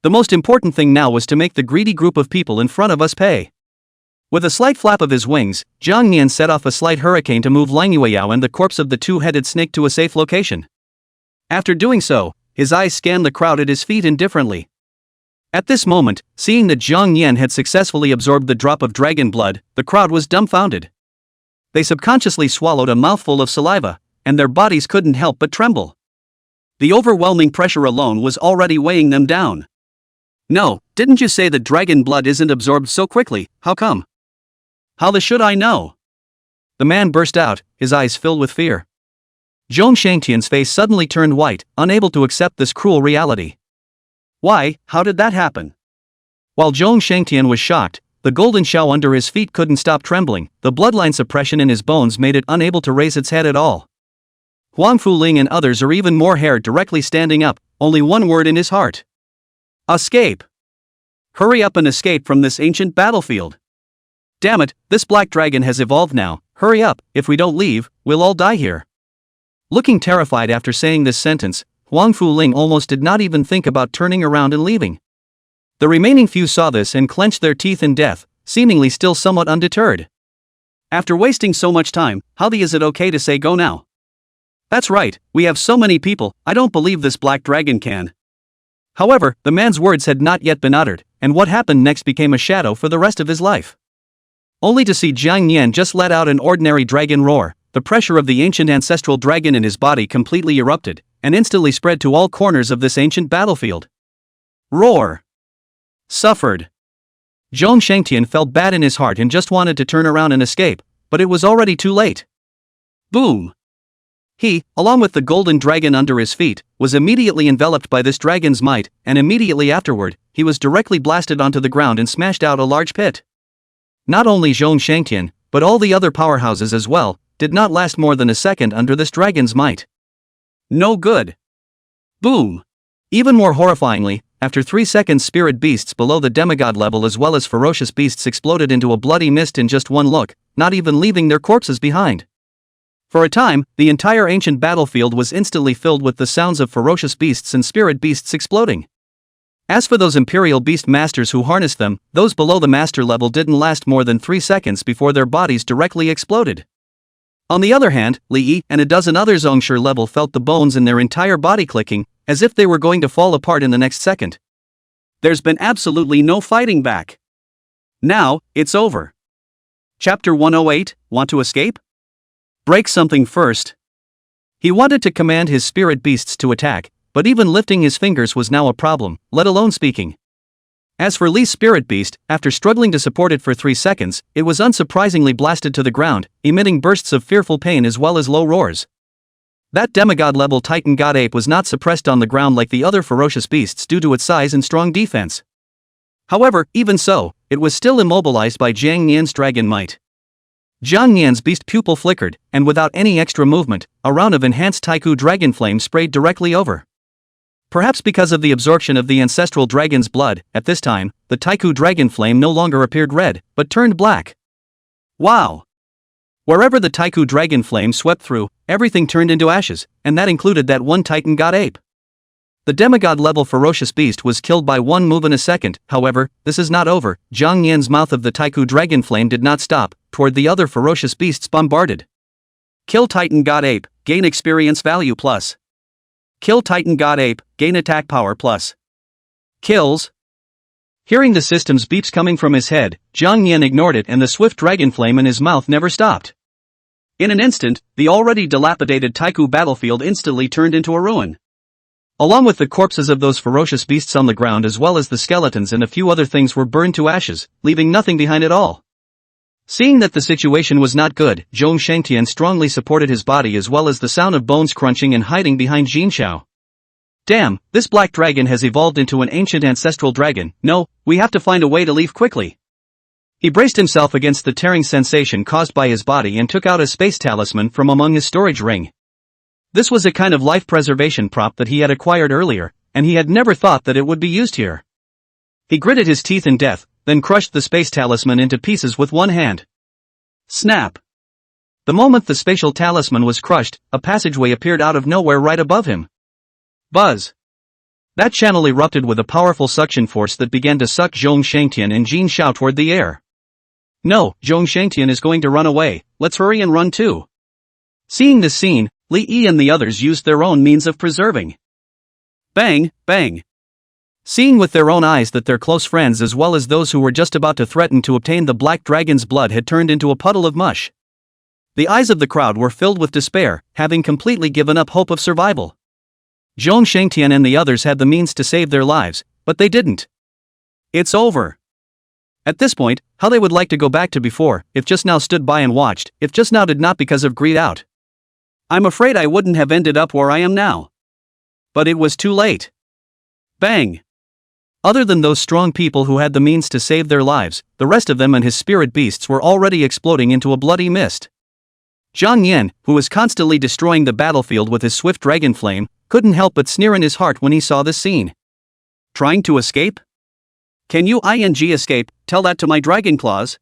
The most important thing now was to make the greedy group of people in front of us pay. With a slight flap of his wings, Jang Yan set off a slight hurricane to move Lang Yueyao and the corpse of the two-headed snake to a safe location. After doing so, his eyes scanned the crowd at his feet indifferently. At this moment, seeing that Jang Yan had successfully absorbed the drop of dragon blood, the crowd was dumbfounded. They subconsciously swallowed a mouthful of saliva, and their bodies couldn't help but tremble. The overwhelming pressure alone was already weighing them down. No, didn't you say that dragon blood isn't absorbed so quickly? How come? How the should I know? The man burst out, his eyes filled with fear. Zhong Shangtian's face suddenly turned white, unable to accept this cruel reality. Why, how did that happen? While Zhong Shangtian was shocked, the golden Xiao under his feet couldn't stop trembling. The bloodline suppression in his bones made it unable to raise its head at all. Huang Fuling and others are even more hair directly standing up, only one word in his heart. Escape! Hurry up and escape from this ancient battlefield. Damn it, this black dragon has evolved now. Hurry up, if we don't leave, we'll all die here. Looking terrified after saying this sentence, Huang Fuling almost did not even think about turning around and leaving. The remaining few saw this and clenched their teeth in death, seemingly still somewhat undeterred. After wasting so much time, how is it okay to say go now? That's right, we have so many people, I don't believe this black dragon can. However, the man's words had not yet been uttered, and what happened next became a shadow for the rest of his life. Only to see Jang Yan just let out an ordinary dragon roar. The pressure of the ancient ancestral dragon in his body completely erupted, and instantly spread to all corners of this ancient battlefield. Roar! Suffered. Zhong Shangtian felt bad in his heart and just wanted to turn around and escape, but it was already too late. Boom! He, along with the golden dragon under his feet, was immediately enveloped by this dragon's might, and immediately afterward, he was directly blasted onto the ground and smashed out a large pit. Not only Zhong Shangtian, but all the other powerhouses as well, did not last more than a second under this dragon's might. No good. Boom! Even more horrifyingly, after 3 seconds, spirit beasts below the demigod level as well as ferocious beasts exploded into a bloody mist in just one look, not even leaving their corpses behind. For a time, the entire ancient battlefield was instantly filled with the sounds of ferocious beasts and spirit beasts exploding. As for those Imperial Beast Masters who harnessed them, those below the Master level didn't last more than 3 seconds before their bodies directly exploded. On the other hand, Li Yi and a dozen others Zhongsher level felt the bones in their entire body clicking, as if they were going to fall apart in the next second. There's been absolutely no fighting back. Now, it's over. Chapter 108, Want to escape? Break something first. He wanted to command his spirit beasts to attack, but even lifting his fingers was now a problem, let alone speaking. As for Li's spirit beast, after struggling to support it for 3 seconds, it was unsurprisingly blasted to the ground, emitting bursts of fearful pain as well as low roars. That demigod-level Titan god ape was not suppressed on the ground like the other ferocious beasts due to its size and strong defense. However, even so, it was still immobilized by Jang Yan's dragon might. Jang Yan's beast pupil flickered, and without any extra movement, a round of enhanced Taiku dragon flame sprayed directly over. Perhaps because of the absorption of the ancestral dragon's blood, at this time, the Taiku dragon flame no longer appeared red, but turned black. Wow! Wherever the Taiku dragon flame swept through, everything turned into ashes, and that included that one Titan god ape. The demigod-level ferocious beast was killed by one move in a second. However, this is not over. Jang Yan's mouth of the Taiku dragon flame did not stop, toward the other ferocious beasts bombarded. Kill Titan god ape, gain experience value plus. Kill Titan God Ape, gain attack power plus. Kills. Hearing the system's beeps coming from his head, Jang Yan ignored it and the swift dragon flame in his mouth never stopped. In an instant, the already dilapidated Taiku battlefield instantly turned into a ruin. Along with the corpses of those ferocious beasts on the ground as well as the skeletons and a few other things were burned to ashes, leaving nothing behind at all. Seeing that the situation was not good, Zhong Shangtian strongly supported his body as well as the sound of bones crunching and hiding behind Jin Xiao. Damn, this black dragon has evolved into an ancient ancestral dragon. No, we have to find a way to leave quickly. He braced himself against the tearing sensation caused by his body and took out a space talisman from among his storage ring. This was a kind of life preservation prop that he had acquired earlier, and he had never thought that it would be used here. He gritted his teeth in death, then crushed the space talisman into pieces with one hand. Snap! The moment the spatial talisman was crushed, a passageway appeared out of nowhere right above him. Buzz! That channel erupted with a powerful suction force that began to suck Zhong Shangtian and Jin Xiao toward the air. No, Zhong Shangtian is going to run away, let's hurry and run too. Seeing this scene, Li Yi and the others used their own means of preserving. Bang, bang. Seeing with their own eyes that their close friends as well as those who were just about to threaten to obtain the black dragon's blood had turned into a puddle of mush. The eyes of the crowd were filled with despair, having completely given up hope of survival. Zhong Shangtian and the others had the means to save their lives, but they didn't. It's over. At this point, how they would like to go back to before, if just now stood by and watched, if just now did not because of greed out. I'm afraid I wouldn't have ended up where I am now. But it was too late. Bang! Other than those strong people who had the means to save their lives, the rest of them and his spirit beasts were already exploding into a bloody mist. Jang Yan, who was constantly destroying the battlefield with his swift dragon flame, couldn't help but sneer in his heart when he saw this scene. Trying to escape? Can you escape, tell that to my dragon claws?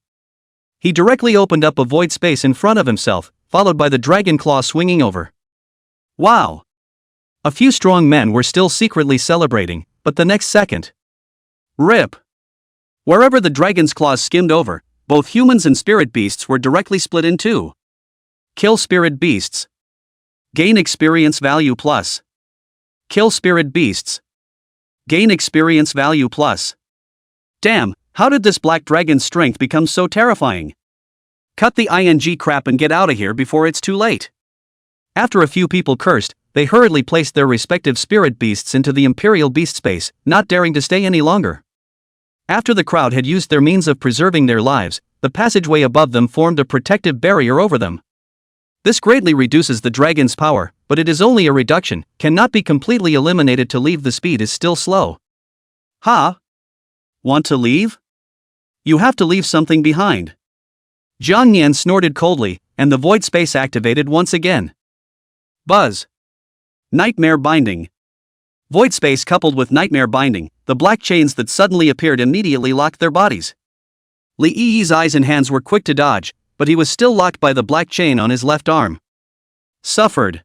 He directly opened up a void space in front of himself, followed by the dragon claw swinging over. Wow! A few strong men were still secretly celebrating, but the next second. RIP! Wherever the dragon's claws skimmed over, both humans and spirit beasts were directly split in two. Kill spirit beasts. Gain experience value plus. Kill spirit beasts. Gain experience value plus. Damn, how did this black dragon's strength become so terrifying? Cut the crap and get out of here before it's too late. After a few people cursed, they hurriedly placed their respective spirit beasts into the Imperial Beast space, not daring to stay any longer. After the crowd had used their means of preserving their lives, the passageway above them formed a protective barrier over them. This greatly reduces the dragon's power, but it is only a reduction, cannot be completely eliminated to leave. The speed is still slow. Ha! Want to leave? You have to leave something behind. Jang Yan snorted coldly, and the void space activated once again. Buzz. Nightmare binding. Void space coupled with nightmare binding, the black chains that suddenly appeared immediately locked their bodies. Li Yi's eyes and hands were quick to dodge, but he was still locked by the black chain on his left arm. Suffered.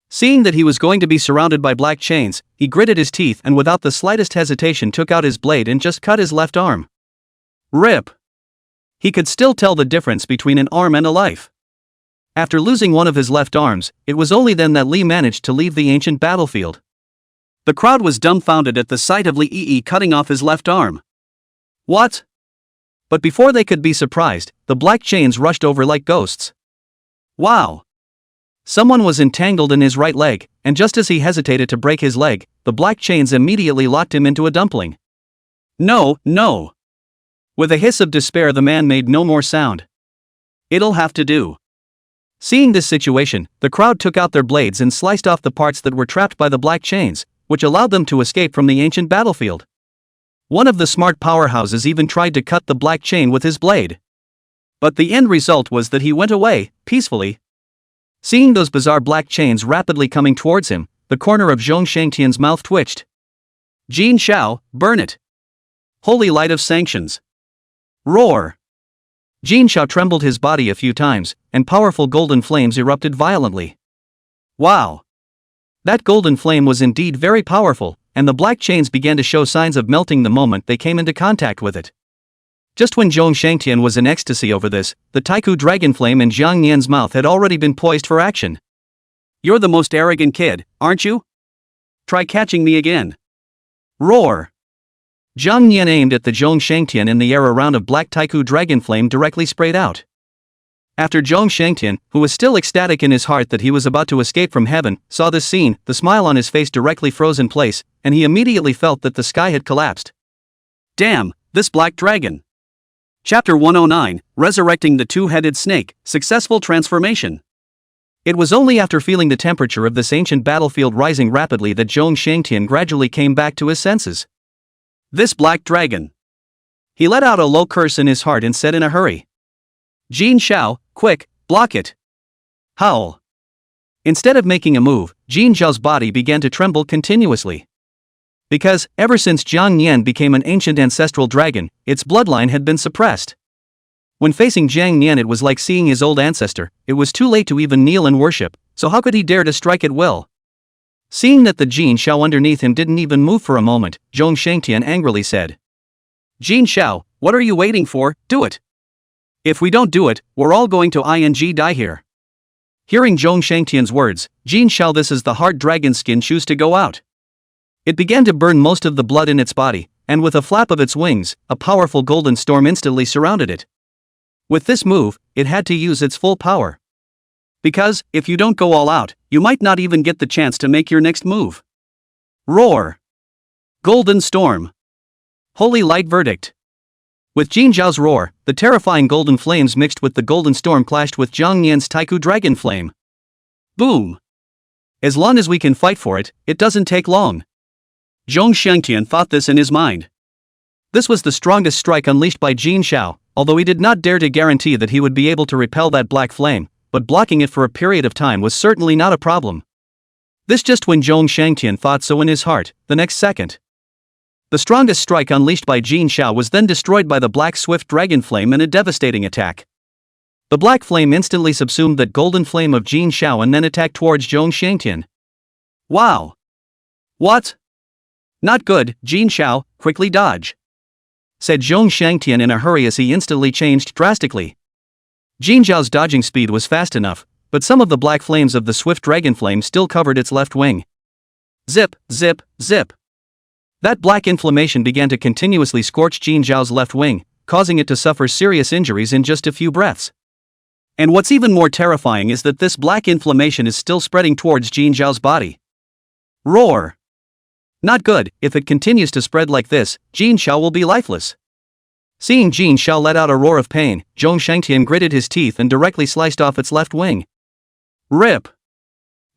Seeing that he was going to be surrounded by black chains, he gritted his teeth and without the slightest hesitation took out his blade and just cut his left arm. RIP. He could still tell the difference between an arm and a life. After losing one of his left arms, it was only then that Li managed to leave the ancient battlefield. The crowd was dumbfounded at the sight of Li Yi cutting off his left arm. What? But before they could be surprised, the black chains rushed over like ghosts. Wow! Someone was entangled in his right leg, and just as he hesitated to break his leg, the black chains immediately locked him into a dumpling. No, no! With a hiss of despair, the man made no more sound. It'll have to do. Seeing this situation, the crowd took out their blades and sliced off the parts that were trapped by the black chains, which allowed them to escape from the ancient battlefield. One of the smart powerhouses even tried to cut the black chain with his blade. But the end result was that he went away, peacefully. Seeing those bizarre black chains rapidly coming towards him, the corner of Zhong Shangtian's mouth twitched. Jin Xiao, burn it! Holy light of sanctions! Roar! Jin Xiao trembled his body a few times, and powerful golden flames erupted violently. Wow! That golden flame was indeed very powerful, and the black chains began to show signs of melting the moment they came into contact with it. Just when Zhong Shangtian was in ecstasy over this, the Taiku dragon flame in Jang Yan's mouth had already been poised for action. You're the most arrogant kid, aren't you? Try catching me again. Roar! Jang Yan aimed at the Zhong Shangtian in the air. A round of black Taiku dragon flame directly sprayed out. After Zhong Shangtian, who was still ecstatic in his heart that he was about to escape from heaven, saw this scene, the smile on his face directly froze in place, and he immediately felt that the sky had collapsed. Damn, this black dragon! Chapter 109, Resurrecting the Two-Headed Snake, Successful Transformation. It was only after feeling the temperature of this ancient battlefield rising rapidly that Zhong Shangtian gradually came back to his senses. This black dragon! He let out a low curse in his heart and said in a hurry. Jin Xiao, quick, block it! Howl! Instead of making a move, Jin Xiao's body began to tremble continuously. Because, ever since Jang Yan became an ancient ancestral dragon, its bloodline had been suppressed. When facing Jang Yan, it was like seeing his old ancestor. It was too late to even kneel and worship, so how could he dare to strike at will? Seeing that the Jin Xiao underneath him didn't even move for a moment, Zhong Shangtian angrily said. Jin Xiao, what are you waiting for? Do it! If we don't do it, we're all going to die here. Hearing Zhong Shangtian's words, Jin Xiao, this is the hard dragon skin, chose to go out. It began to burn most of the blood in its body, and with a flap of its wings, a powerful golden storm instantly surrounded it. With this move, it had to use its full power. Because, if you don't go all out, you might not even get the chance to make your next move. Roar! Golden Storm! Holy Light Verdict! With Jin Xiao's roar, the terrifying golden flames mixed with the golden storm clashed with Zhang Yan's Taiku dragon flame. Boom! As long as we can fight for it, it doesn't take long. Zhong Shangtian thought this in his mind. This was the strongest strike unleashed by Jin Xiao, although he did not dare to guarantee that he would be able to repel that black flame, but blocking it for a period of time was certainly not a problem. This just when Zhong Shangtian thought so in his heart, the next second. The strongest strike unleashed by Jin Xiao was then destroyed by the black swift dragon flame in a devastating attack. The black flame instantly subsumed that golden flame of Jin Xiao and then attacked towards Zhong Shangtian. Wow! What? Not good, Jin Xiao, quickly dodge! Said Zhong Shangtian in a hurry as he instantly changed drastically. Jin Xiao's dodging speed was fast enough, but some of the black flames of the swift dragon flame still covered its left wing. Zip, zip, zip! That black inflammation began to continuously scorch Jin Xiao's left wing, causing it to suffer serious injuries in just a few breaths. And what's even more terrifying is that this black inflammation is still spreading towards Jin Xiao's body. Roar! Not good, if it continues to spread like this, Jin Xiao will be lifeless. Seeing Jin Xiao let out a roar of pain, Zhong Shangtian gritted his teeth and directly sliced off its left wing. Rip!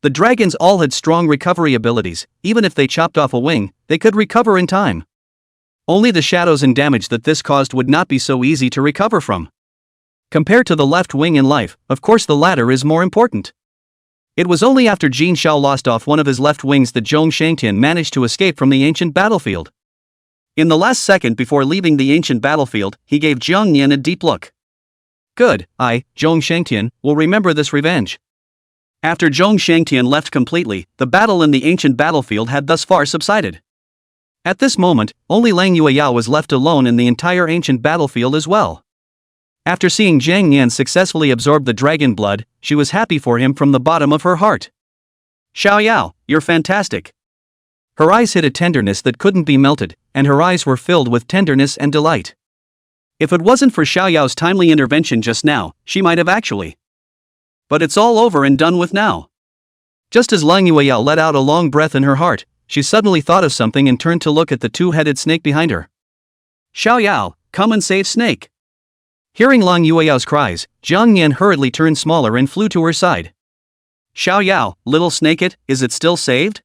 The dragons all had strong recovery abilities. Even if they chopped off a wing, they could recover in time. Only the shadows and damage that this caused would not be so easy to recover from. Compared to the left wing in life, of course the latter is more important. It was only after Jin Xiao lost off one of his left wings that Zhong Shangtian managed to escape from the ancient battlefield. In the last second before leaving the ancient battlefield, he gave Jang Yan a deep look. Good, I, Zhong Shangtian, will remember this revenge. After Zhong Shangtian left completely, the battle in the ancient battlefield had thus far subsided. At this moment, only Lang Yueyao was left alone in the entire ancient battlefield as well. After seeing Jang Yan successfully absorb the dragon blood, she was happy for him from the bottom of her heart. Xiaoyao, you're fantastic. Her eyes hid a tenderness that couldn't be melted, and her eyes were filled with tenderness and delight. If it wasn't for Xiaoyao's timely intervention just now, she might have actually. But it's all over and done with now. Just as Lang Yueyao let out a long breath in her heart, she suddenly thought of something and turned to look at the two-headed snake behind her. Xiaoyao, come and save Snake. Hearing Lang Yueyao's cries, Jang Yan hurriedly turned smaller and flew to her side. Xiaoyao, little snake, is it still saved?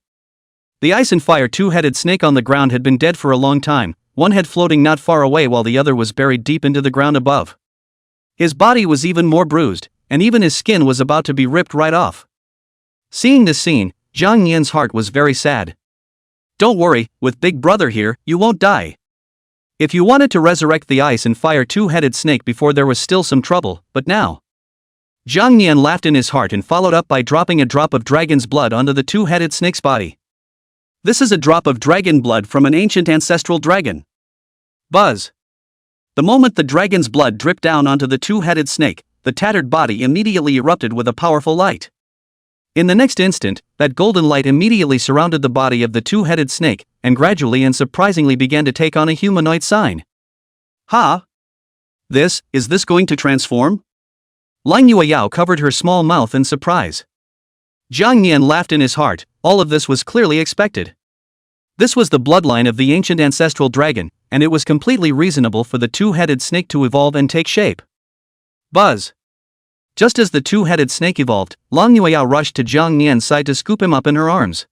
The ice and fire two-headed snake on the ground had been dead for a long time, one head floating not far away while the other was buried deep into the ground above. His body was even more bruised, and even his skin was about to be ripped right off. Seeing this scene, Jang Yan's heart was very sad. Don't worry, with Big Brother here, you won't die. If you wanted to resurrect the ice and fire two-headed snake before there was still some trouble, but now. Jang Yan laughed in his heart and followed up by dropping a drop of dragon's blood onto the two-headed snake's body. This is a drop of dragon blood from an ancient ancestral dragon. Buzz! The moment the dragon's blood dripped down onto the two-headed snake, the tattered body immediately erupted with a powerful light. In the next instant, that golden light immediately surrounded the body of the two-headed snake, and gradually and surprisingly began to take on a humanoid sign. Ha! Is this going to transform? Lang Yueyao covered her small mouth in surprise. Jang Yan laughed in his heart. All of this was clearly expected. This was the bloodline of the ancient ancestral dragon, and it was completely reasonable for the two-headed snake to evolve and take shape. Buzz! Just as the two-headed snake evolved, Lang Yueyao rushed to Jang Yan's side to scoop him up in her arms.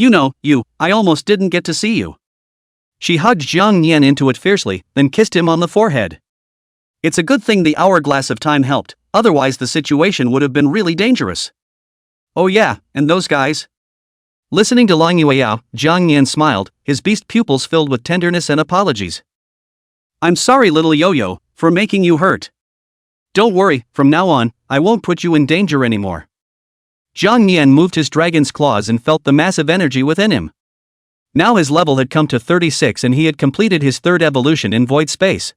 I almost didn't get to see you. She hugged Jang Yan into it fiercely, then kissed him on the forehead. It's a good thing the hourglass of time helped, otherwise the situation would have been really dangerous. Oh yeah, and those guys? Listening to Lang Yueyao, Jang Yan smiled, his beast pupils filled with tenderness and apologies. I'm sorry, little yo-yo, for making you hurt. Don't worry, from now on, I won't put you in danger anymore. Jang Yan moved his dragon's claws and felt the massive energy within him. Now his level had come to 36 and he had completed his third evolution in void space.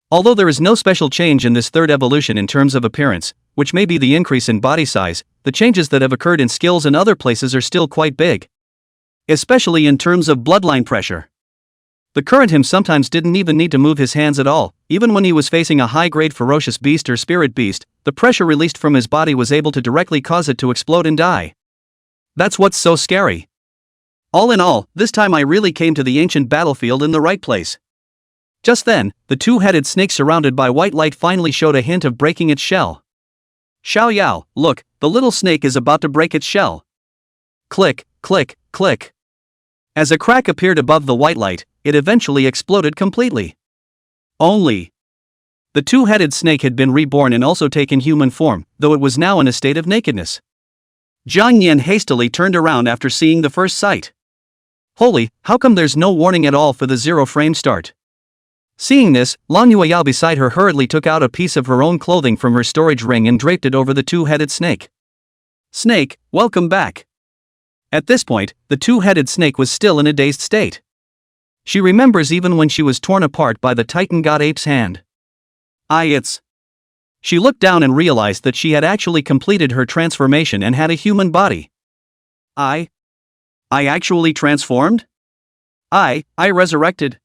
Although there is no special change in this third evolution in terms of appearance, which may be the increase in body size, the changes that have occurred in skills and other places are still quite big. Especially in terms of bloodline pressure. The current him sometimes didn't even need to move his hands at all, even when he was facing a high-grade ferocious beast or spirit beast, the pressure released from his body was able to directly cause it to explode and die. That's what's so scary. All in all, this time I really came to the ancient battlefield in the right place. Just then, the two-headed snake surrounded by white light finally showed a hint of breaking its shell. Xiao Yao, look, the little snake is about to break its shell. Click, click, click. As a crack appeared above the white light, it eventually exploded completely. The two-headed snake had been reborn and also taken human form, though it was now in a state of nakedness. Jang Yan hastily turned around after seeing the first sight. Holy, how come there's no warning at all for the zero-frame start? Seeing this, Lang Yueyao beside her hurriedly took out a piece of her own clothing from her storage ring and draped it over the two-headed snake. Snake, welcome back. At this point, the two-headed snake was still in a dazed state. She remembers even when she was torn apart by the Titan God Ape's hand. She looked down and realized that she had actually completed her transformation and had a human body. I actually transformed? I resurrected?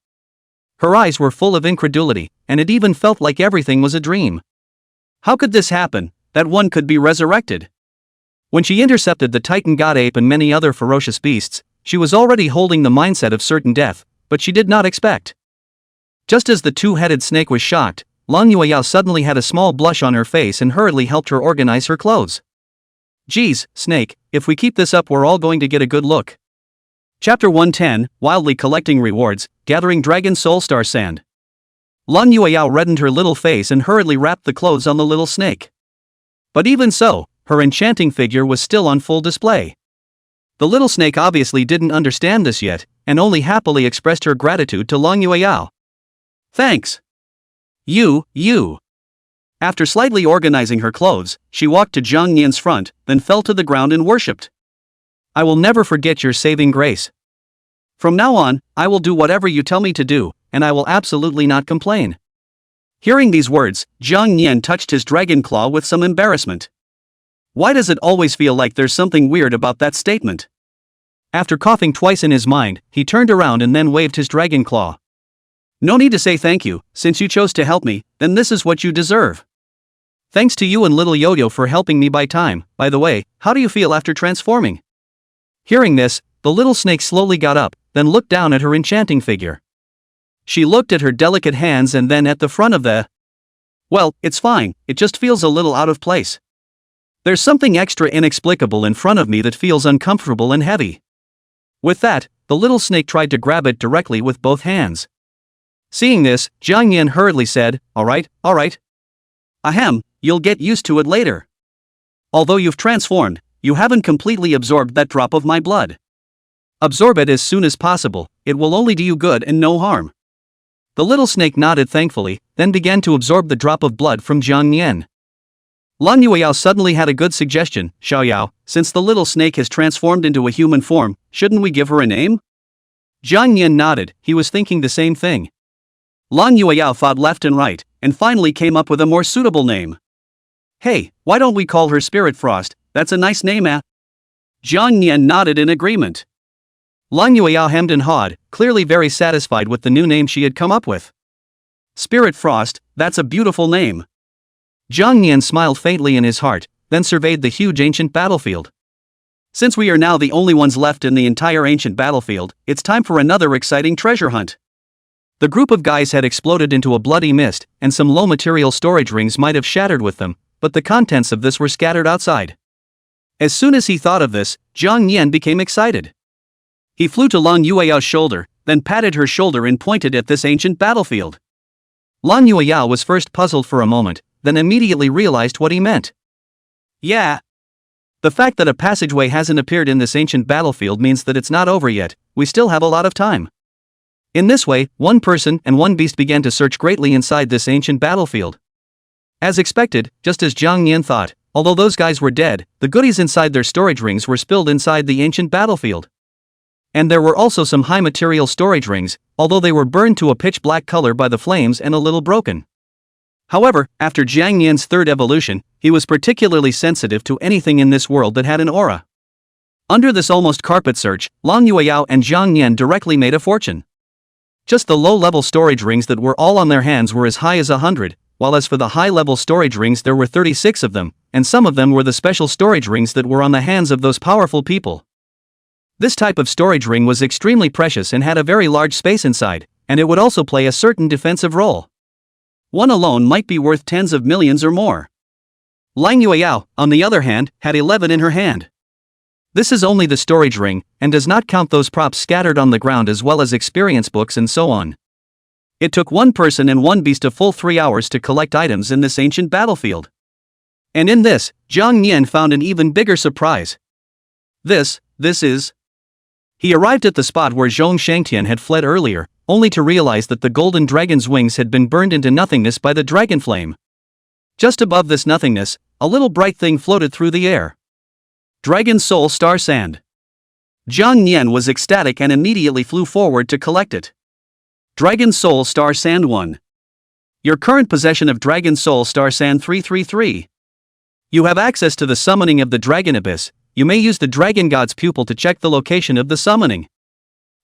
Her eyes were full of incredulity, and it even felt like everything was a dream. How could this happen, that one could be resurrected? When she intercepted the Titan God Ape and many other ferocious beasts, she was already holding the mindset of certain death, but she did not expect. Just as the two-headed snake was shocked, Lang Yueyao suddenly had a small blush on her face and hurriedly helped her organize her clothes. Geez, Snake, if we keep this up we're all going to get a good look. Chapter 110, Wildly Collecting Rewards, Gathering Dragon Soul Star Sand. Lang Yueyao reddened her little face and hurriedly wrapped the clothes on the little snake. But even so, her enchanting figure was still on full display. The little snake obviously didn't understand this yet, and only happily expressed her gratitude to Lang Yueyao. Thanks. You. After slightly organizing her clothes, she walked to Jang Yan's front, then fell to the ground and worshipped. I will never forget your saving grace. From now on, I will do whatever you tell me to do, and I will absolutely not complain. Hearing these words, Jang Yan touched his dragon claw with some embarrassment. Why does it always feel like there's something weird about that statement? After coughing twice in his mind, he turned around and then waved his dragon claw. No need to say thank you, since you chose to help me, then this is what you deserve. Thanks to you and little Yo-Yo for helping me buy time. By the way, how do you feel after transforming? Hearing this, the little snake slowly got up, then looked down at her enchanting figure. She looked at her delicate hands and then at the front of the... Well, it's fine, it just feels a little out of place. There's something extra inexplicable in front of me that feels uncomfortable and heavy. With that, the little snake tried to grab it directly with both hands. Seeing this, Jang Yan hurriedly said, Alright. Ahem, you'll get used to it later. Although you've transformed, you haven't completely absorbed that drop of my blood. Absorb it as soon as possible, it will only do you good and no harm. The little snake nodded thankfully, then began to absorb the drop of blood from Jang Yan. Lang Yueyao suddenly had a good suggestion. Xiao Yao, since the little snake has transformed into a human form, shouldn't we give her a name? Jang Yan nodded, he was thinking the same thing. Lang Yueyao thought left and right, and finally came up with a more suitable name. Hey, why don't we call her Spirit Frost, that's a nice name, eh? Jang Yan nodded in agreement. Lang Yueyao hemmed and hawed, clearly very satisfied with the new name she had come up with. Spirit Frost, that's a beautiful name. Jang Yan smiled faintly in his heart, then surveyed the huge ancient battlefield. Since we are now the only ones left in the entire ancient battlefield, it's time for another exciting treasure hunt. The group of guys had exploded into a bloody mist, and some low material storage rings might have shattered with them, but the contents of this were scattered outside. As soon as he thought of this, Jang Yan became excited. He flew to Lang Yueyao's shoulder, then patted her shoulder and pointed at this ancient battlefield. Lang Yueyao was first puzzled for a moment, then immediately realized what he meant. Yeah. The fact that a passageway hasn't appeared in this ancient battlefield means that it's not over yet, we still have a lot of time. In this way, one person and one beast began to search greatly inside this ancient battlefield. As expected, just as Jang Yan thought, although those guys were dead, the goodies inside their storage rings were spilled inside the ancient battlefield. And there were also some high material storage rings, although they were burned to a pitch black color by the flames and a little broken. However, after Jang Yan's third evolution, he was particularly sensitive to anything in this world that had an aura. Under this almost carpet search, Lang Yueyao and Jang Yan directly made a fortune. Just the low-level storage rings that were all on their hands were as high as 100, while as for the high-level storage rings there were 36 of them, and some of them were the special storage rings that were on the hands of those powerful people. This type of storage ring was extremely precious and had a very large space inside, and it would also play a certain defensive role. One alone might be worth tens of millions or more. Lang Yueyao, on the other hand, had 11 in her hand. This is only the storage ring, and does not count those props scattered on the ground as well as experience books and so on. It took one person and one beast a full 3 hours to collect items in this ancient battlefield. And in this, Jang Yan found an even bigger surprise. This is... He arrived at the spot where Zhong Shangtian had fled earlier, only to realize that the golden dragon's wings had been burned into nothingness by the dragon flame. Just above this nothingness, a little bright thing floated through the air. Dragon Soul Star Sand. Jang Yan was ecstatic and immediately flew forward to collect it. Dragon Soul Star Sand 1. Your current possession of Dragon Soul Star Sand 333. You have access to the summoning of the Dragon Abyss. You may use the Dragon God's pupil to check the location of the summoning.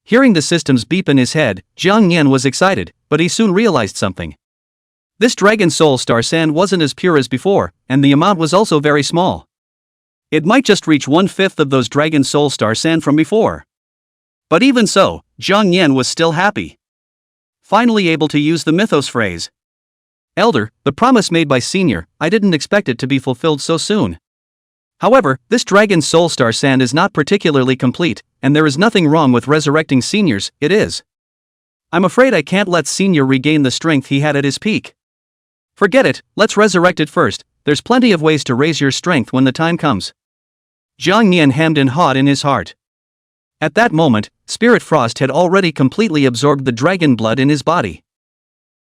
Hearing the system's beep in his head, Jang Yan was excited, but he soon realized something. This Dragon Soul Star Sand wasn't as pure as before, and the amount was also very small. It might just reach 1/5 of those Dragon Soul Star Sand from before. But even so, Jang Yan was still happy. Finally able to use the mythos phrase. Elder, the promise made by Senior, I didn't expect it to be fulfilled so soon. However, this Dragon Soul Star Sand is not particularly complete, and there is nothing wrong with resurrecting Seniors, it is. I'm afraid I can't let Senior regain the strength he had at his peak. Forget it, let's resurrect it first. There's plenty of ways to raise your strength when the time comes. Jang Yan hemmed and hawed in his heart. At that moment, Spirit Frost had already completely absorbed the dragon blood in his body.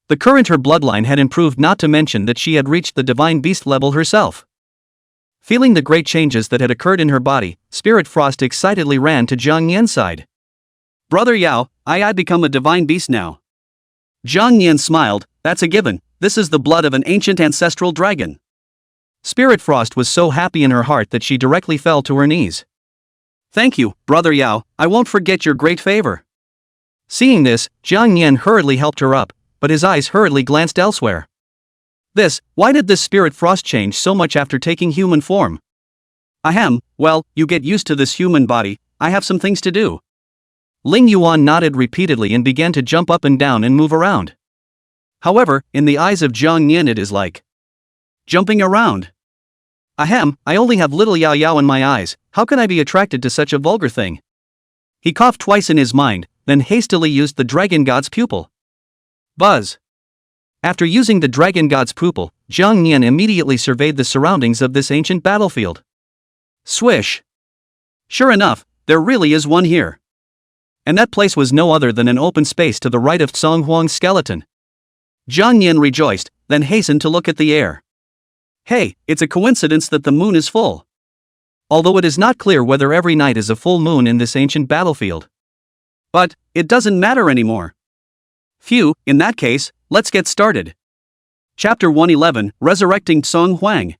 The current her bloodline had improved, not to mention that she had reached the divine beast level herself. Feeling the great changes that had occurred in her body, Spirit Frost excitedly ran to Jang Yan's side. Brother Yao, I become a divine beast now. Jang Yan smiled, that's a given, this is the blood of an ancient ancestral dragon. Spirit Frost was so happy in her heart that she directly fell to her knees. Thank you, Brother Yao, I won't forget your great favor. Seeing this, Jang Yan hurriedly helped her up, but his eyes hurriedly glanced elsewhere. Why did this Spirit Frost change so much after taking human form? Ahem, well, you get used to this human body, I have some things to do. Ling Yuan nodded repeatedly and began to jump up and down and move around. However, in the eyes of Jang Yan it is like jumping around. Ahem, I only have little Yao Yao in my eyes, how can I be attracted to such a vulgar thing? He coughed twice in his mind, then hastily used the Dragon God's pupil. Buzz. After using the Dragon God's pupil, Jang Yan immediately surveyed the surroundings of this ancient battlefield. Swish. Sure enough, there really is one here. And that place was no other than an open space to the right of Song Huang's skeleton. Jang Yan rejoiced, then hastened to look at the air. Hey, it's a coincidence that the moon is full. Although it is not clear whether every night is a full moon in this ancient battlefield. But, it doesn't matter anymore. Phew, in that case, let's get started. Chapter 111, Resurrecting Song Huang.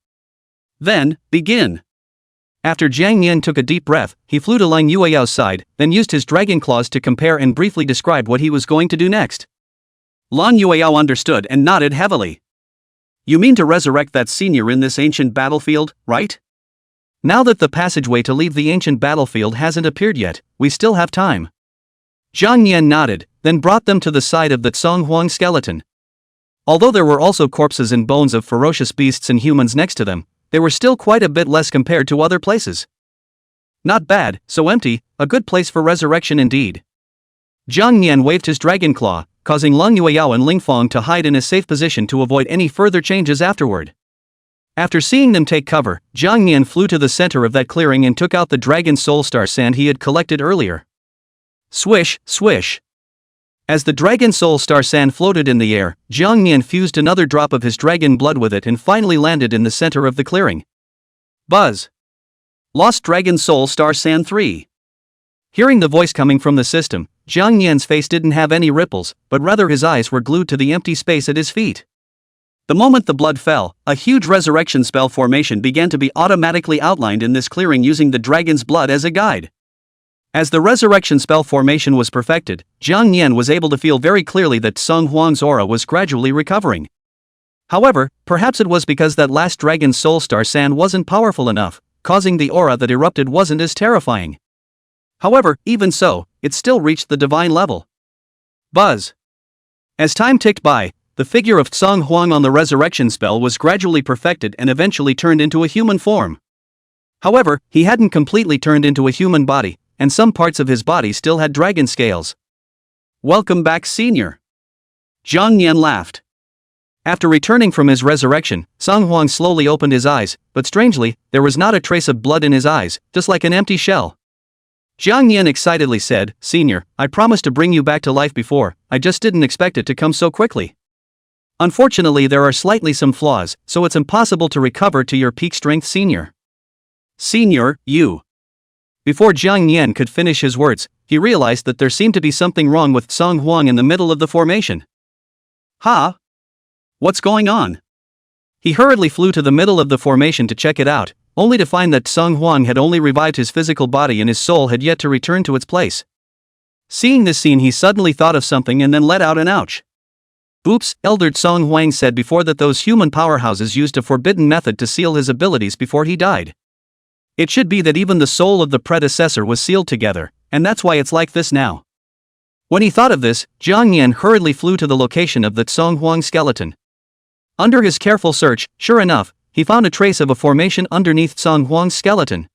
Then, begin. After Jang Yan took a deep breath, he flew to Lang Yueyao's side, then used his dragon claws to compare and briefly describe what he was going to do next. Lang Yueyao understood and nodded heavily. You mean to resurrect that senior in this ancient battlefield, right? Now that the passageway to leave the ancient battlefield hasn't appeared yet, we still have time. Jang Yan nodded, then brought them to the side of the Tsonghuang skeleton. Although there were also corpses and bones of ferocious beasts and humans next to them, they were still quite a bit less compared to other places. Not bad, so empty, a good place for resurrection indeed. Jang Yan waved his dragon claw, causing Lang Yueyao and Ling Fong to hide in a safe position to avoid any further changes afterward. After seeing them take cover, Jang Yan flew to the center of that clearing and took out the dragon soul star sand he had collected earlier. Swish, swish. As the dragon soul star sand floated in the air, Jang Yan fused another drop of his dragon blood with it and finally landed in the center of the clearing. Buzz. Lost Dragon Soul Star Sand 3. Hearing the voice coming from the system, Jang Yan's face didn't have any ripples, but rather his eyes were glued to the empty space at his feet. The moment the blood fell, a huge resurrection spell formation began to be automatically outlined in this clearing using the dragon's blood as a guide. As the resurrection spell formation was perfected, Jang Yan was able to feel very clearly that Sung Huang's aura was gradually recovering. However, perhaps it was because that last dragon's soul star sand wasn't powerful enough, causing the aura that erupted wasn't as terrifying. However, even so, it still reached the divine level. Buzz. As time ticked by, the figure of Sung Huang on the resurrection spell was gradually perfected and eventually turned into a human form. However, he hadn't completely turned into a human body, and some parts of his body still had dragon scales. Welcome back, senior. Jang Yan laughed. After returning from his resurrection, Sung Huang slowly opened his eyes, but strangely, there was not a trace of blood in his eyes, just like an empty shell. Jang Yan excitedly said, Senior, I promised to bring you back to life before, I just didn't expect it to come so quickly. Unfortunately, there are slightly some flaws, so it's impossible to recover to your peak strength, Senior. Senior, you. Before Jang Yan could finish his words, he realized that there seemed to be something wrong with Sung Huang in the middle of the formation. Huh? What's going on? He hurriedly flew to the middle of the formation to check it out, only to find that Sung Huang had only revived his physical body and his soul had yet to return to its place. Seeing this scene, he suddenly thought of something and then let out an ouch. Oops, Elder Sung Huang said before that those human powerhouses used a forbidden method to seal his abilities before he died. It should be that even the soul of the predecessor was sealed together, and that's why it's like this now. When he thought of this, Jang Yan hurriedly flew to the location of the Sung Huang skeleton. Under his careful search, sure enough, he found a trace of a formation underneath Sung Huang's skeleton.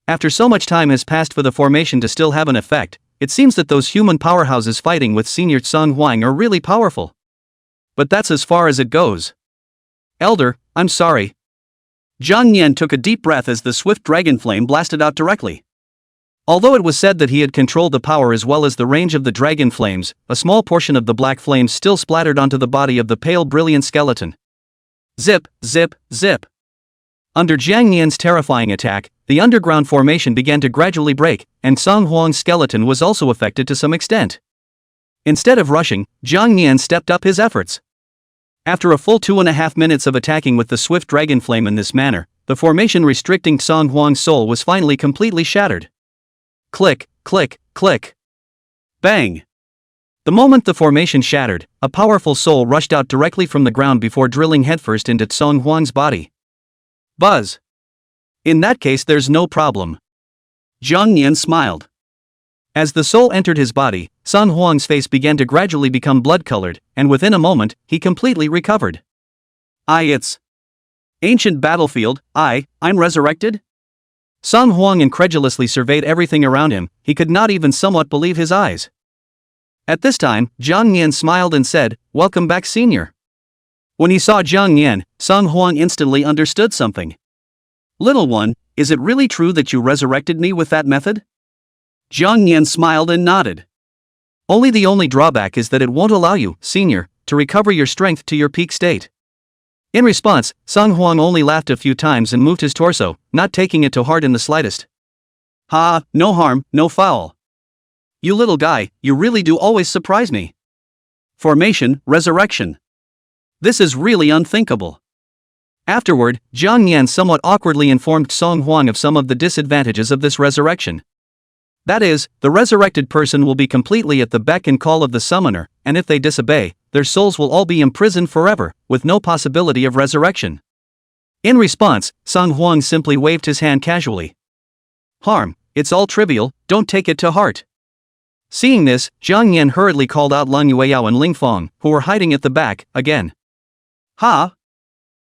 After so much time has passed for the formation to still have an effect, it seems that those human powerhouses fighting with Senior Sung Huang are really powerful. But that's as far as it goes. Elder, I'm sorry. Jang Yan took a deep breath as the swift dragon flame blasted out directly. Although it was said that he had controlled the power as well as the range of the dragon flames, a small portion of the black flames still splattered onto the body of the pale brilliant skeleton. Zip, zip, zip. Under Jang Yan's terrifying attack, the underground formation began to gradually break, and Sung Huang's skeleton was also affected to some extent. Instead of rushing, Jang Yan stepped up his efforts. After a full 2.5 minutes of attacking with the swift dragon flame in this manner, the formation restricting Sung Huang's soul was finally completely shattered. Click, click, click. Bang! The moment the formation shattered, a powerful soul rushed out directly from the ground before drilling headfirst into Sung Huang's body. Buzz! In that case, there's no problem. Jang Yan smiled. As the soul entered his body, Sung Huang's face began to gradually become blood-colored, and within a moment, he completely recovered. It's ancient battlefield, I'm resurrected? Sung Huang incredulously surveyed everything around him, he could not even somewhat believe his eyes. At this time, Jang Yan smiled and said, Welcome back, Senior. When he saw Jang Yan, Sung Huang instantly understood something. Little one, is it really true that you resurrected me with that method? Jang Yan smiled and nodded. The only drawback is that it won't allow you, Senior, to recover your strength to your peak state. In response, Sung Huang only laughed a few times and moved his torso, not taking it to heart in the slightest. Ha, no harm, no foul. You little guy, you really do always surprise me. Formation, resurrection. This is really unthinkable. Afterward, Jang Yan somewhat awkwardly informed Song Huang of some of the disadvantages of this resurrection. That is, the resurrected person will be completely at the beck and call of the summoner, and if they disobey, their souls will all be imprisoned forever, with no possibility of resurrection. In response, Song Huang simply waved his hand casually. Harm, it's all trivial, don't take it to heart. Seeing this, Jang Yan hurriedly called out Lang Yueyao and Ling Fong, who were hiding at the back, again. Ha!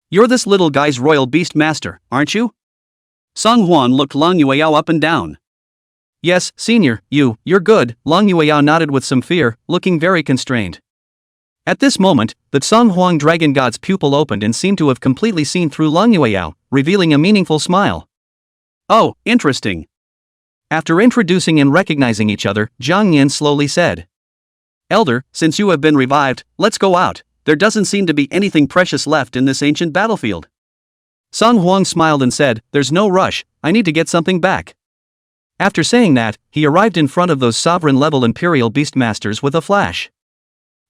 You're this little guy's royal beast master, aren't you? Song Huan looked Lang Yueyao up and down. Yes, senior, you're good, Lang Yueyao nodded with some fear, looking very constrained. At this moment, the Song Huang dragon god's pupil opened and seemed to have completely seen through Lang Yueyao, revealing a meaningful smile. Oh, interesting. After introducing and recognizing each other, Jang Yan slowly said. Elder, since you have been revived, let's go out. There doesn't seem to be anything precious left in this ancient battlefield. Song Huang smiled and said, there's no rush, I need to get something back. After saying that, he arrived in front of those sovereign-level Imperial Beastmasters with a flash.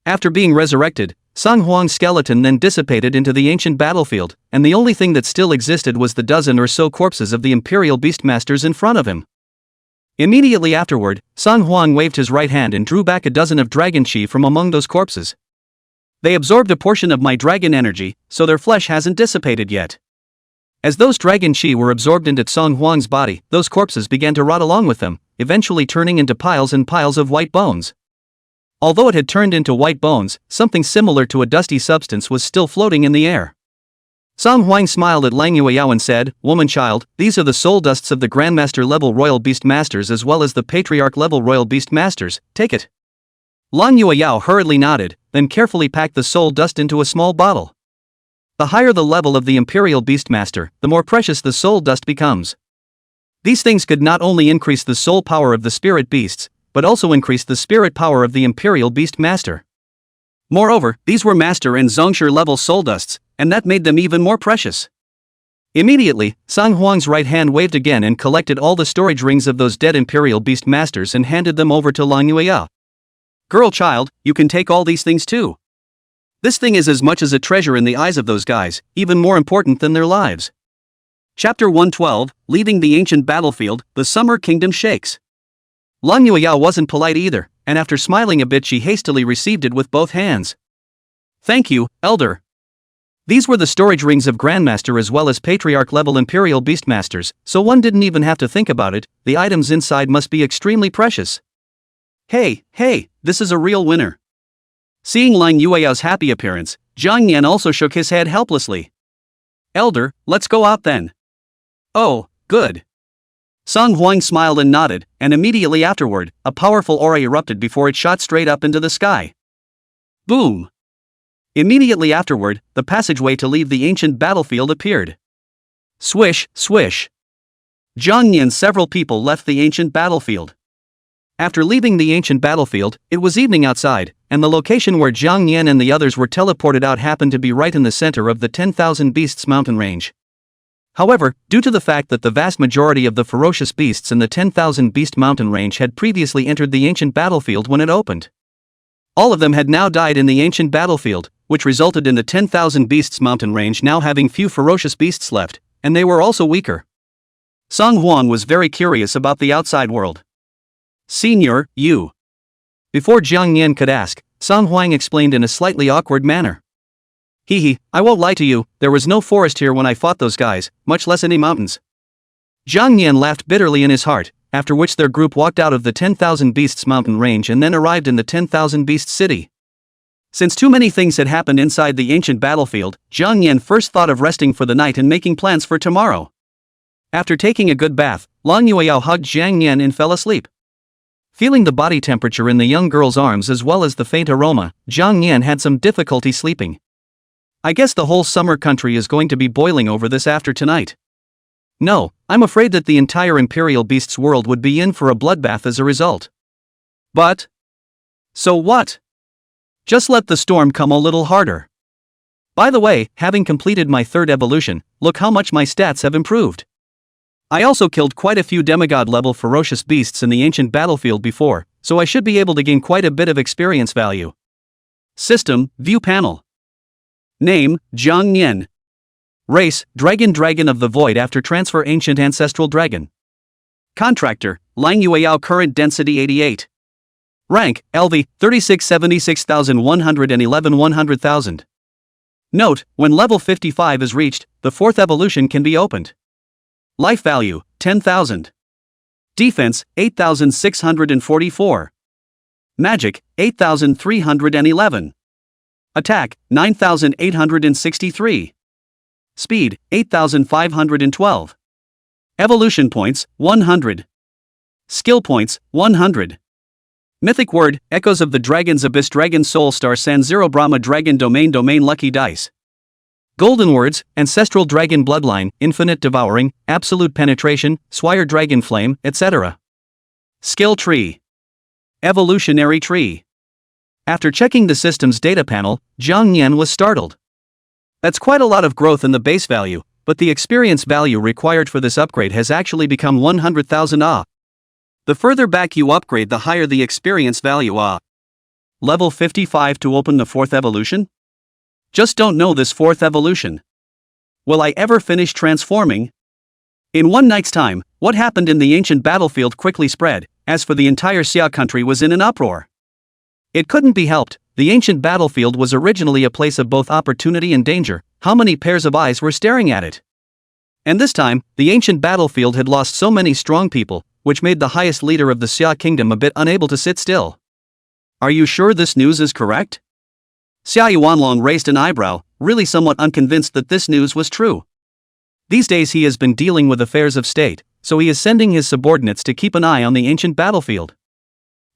After being resurrected, Song Huang's skeleton then dissipated into the ancient battlefield, and the only thing that still existed was the dozen or so corpses of the Imperial Beastmasters in front of him. Immediately afterward, Song Huang waved his right hand and drew back a dozen of dragon chi from among those corpses. They absorbed a portion of my dragon energy, so their flesh hasn't dissipated yet. As those dragon chi were absorbed into Song Huang's body, those corpses began to rot along with them, eventually turning into piles and piles of white bones. Although it had turned into white bones, something similar to a dusty substance was still floating in the air. Song Huang smiled at Lang Yueyao and said, Woman-child, these are the soul dusts of the Grandmaster-level Royal Beast Masters as well as the Patriarch-level Royal Beast Masters, take it. Lang Yueyao hurriedly nodded, then carefully packed the soul dust into a small bottle. The higher the level of the Imperial Beastmaster, the more precious the soul dust becomes. These things could not only increase the soul power of the spirit beasts, but also increase the spirit power of the Imperial Beastmaster. Moreover, these were Master and Zongshire-level soul dusts, and that made them even more precious. Immediately, Song Huang's right hand waved again and collected all the storage rings of those dead Imperial Beastmasters and handed them over to Lang Yueyao. Girl child, you can take all these things too. This thing is as much as a treasure in the eyes of those guys, even more important than their lives. Chapter 112, Leaving the Ancient Battlefield, the Summer Kingdom Shakes. Lang Yueyao wasn't polite either, and after smiling a bit she hastily received it with both hands. Thank you, Elder. These were the storage rings of Grandmaster as well as Patriarch-level Imperial Beastmasters, so one didn't even have to think about it, the items inside must be extremely precious. Hey, this is a real winner. Seeing Lang Yueyao's happy appearance, Jang Yan also shook his head helplessly. Elder, let's go out then. Oh, good. Song Huang smiled and nodded, and immediately afterward, a powerful aura erupted before it shot straight up into the sky. Boom! Immediately afterward, the passageway to leave the ancient battlefield appeared. Swish, swish. Jang Yan's several people left the ancient battlefield. After leaving the ancient battlefield, it was evening outside, and the location where Jang Yan and the others were teleported out happened to be right in the center of the 10,000 Beasts mountain range. However, due to the fact that the vast majority of the ferocious beasts in the 10,000 Beast mountain range had previously entered the ancient battlefield when it opened. All of them had now died in the ancient battlefield, which resulted in the 10,000 Beasts mountain range now having few ferocious beasts left, and they were also weaker. Song Huang was very curious about the outside world. Senior, you. Before Jang Yan could ask, Song Huang explained in a slightly awkward manner. I won't lie to you, there was no forest here when I fought those guys, much less any mountains. Jang Yan laughed bitterly in his heart, after which their group walked out of the 10,000 Beasts mountain range and then arrived in the 10,000 Beasts city. Since too many things had happened inside the ancient battlefield, Jang Yan first thought of resting for the night and making plans for tomorrow. After taking a good bath, Lang Yueyao hugged Jang Yan and fell asleep. Feeling the body temperature in the young girl's arms as well as the faint aroma, Jang Yan had some difficulty sleeping. I guess the whole summer country is going to be boiling over this after tonight. No, I'm afraid that the entire Imperial Beasts world would be in for a bloodbath as a result. But so what? Just let the storm come a little harder. By the way, having completed my third evolution, look how much my stats have improved. I also killed quite a few demigod-level ferocious beasts in the ancient battlefield before, so I should be able to gain quite a bit of experience value. System, View Panel. Name, Jang Yan. Race, Dragon of the Void after transfer Ancient Ancestral Dragon. Contractor, Lang Yueyao current density 88. Rank, LV, 3676,111 100,000. Note, when level 55 is reached, the fourth evolution can be opened. Life value, 10,000. Defense, 8,644. Magic, 8,311. Attack, 9,863. Speed, 8,512. Evolution points, 100. Skill points, 100. Mythic word, Echoes of the Dragon's Abyss Dragon Soul Star San Zero Brahma Dragon Domain Lucky Dice. Golden words, Ancestral Dragon Bloodline, Infinite Devouring, Absolute Penetration, Swire Dragon Flame, etc. Skill Tree. Evolutionary Tree. After checking the system's data panel, Jang Yan was startled. That's quite a lot of growth in the base value, but the experience value required for this upgrade has actually become 100,000 Ah. The further back you upgrade, the higher the experience value Ah. Level 55 to open the fourth evolution? Just don't know this fourth evolution. Will I ever finish transforming? In one night's time, what happened in the ancient battlefield quickly spread, as for the entire Xia country was in an uproar. It couldn't be helped, the ancient battlefield was originally a place of both opportunity and danger. How many pairs of eyes were staring at it? And this time, the ancient battlefield had lost so many strong people, which made the highest leader of the Xia kingdom a bit unable to sit still. Are you sure this news is correct? Xia Yuanlong raised an eyebrow, really somewhat unconvinced that this news was true. These days he has been dealing with affairs of state, so he is sending his subordinates to keep an eye on the ancient battlefield.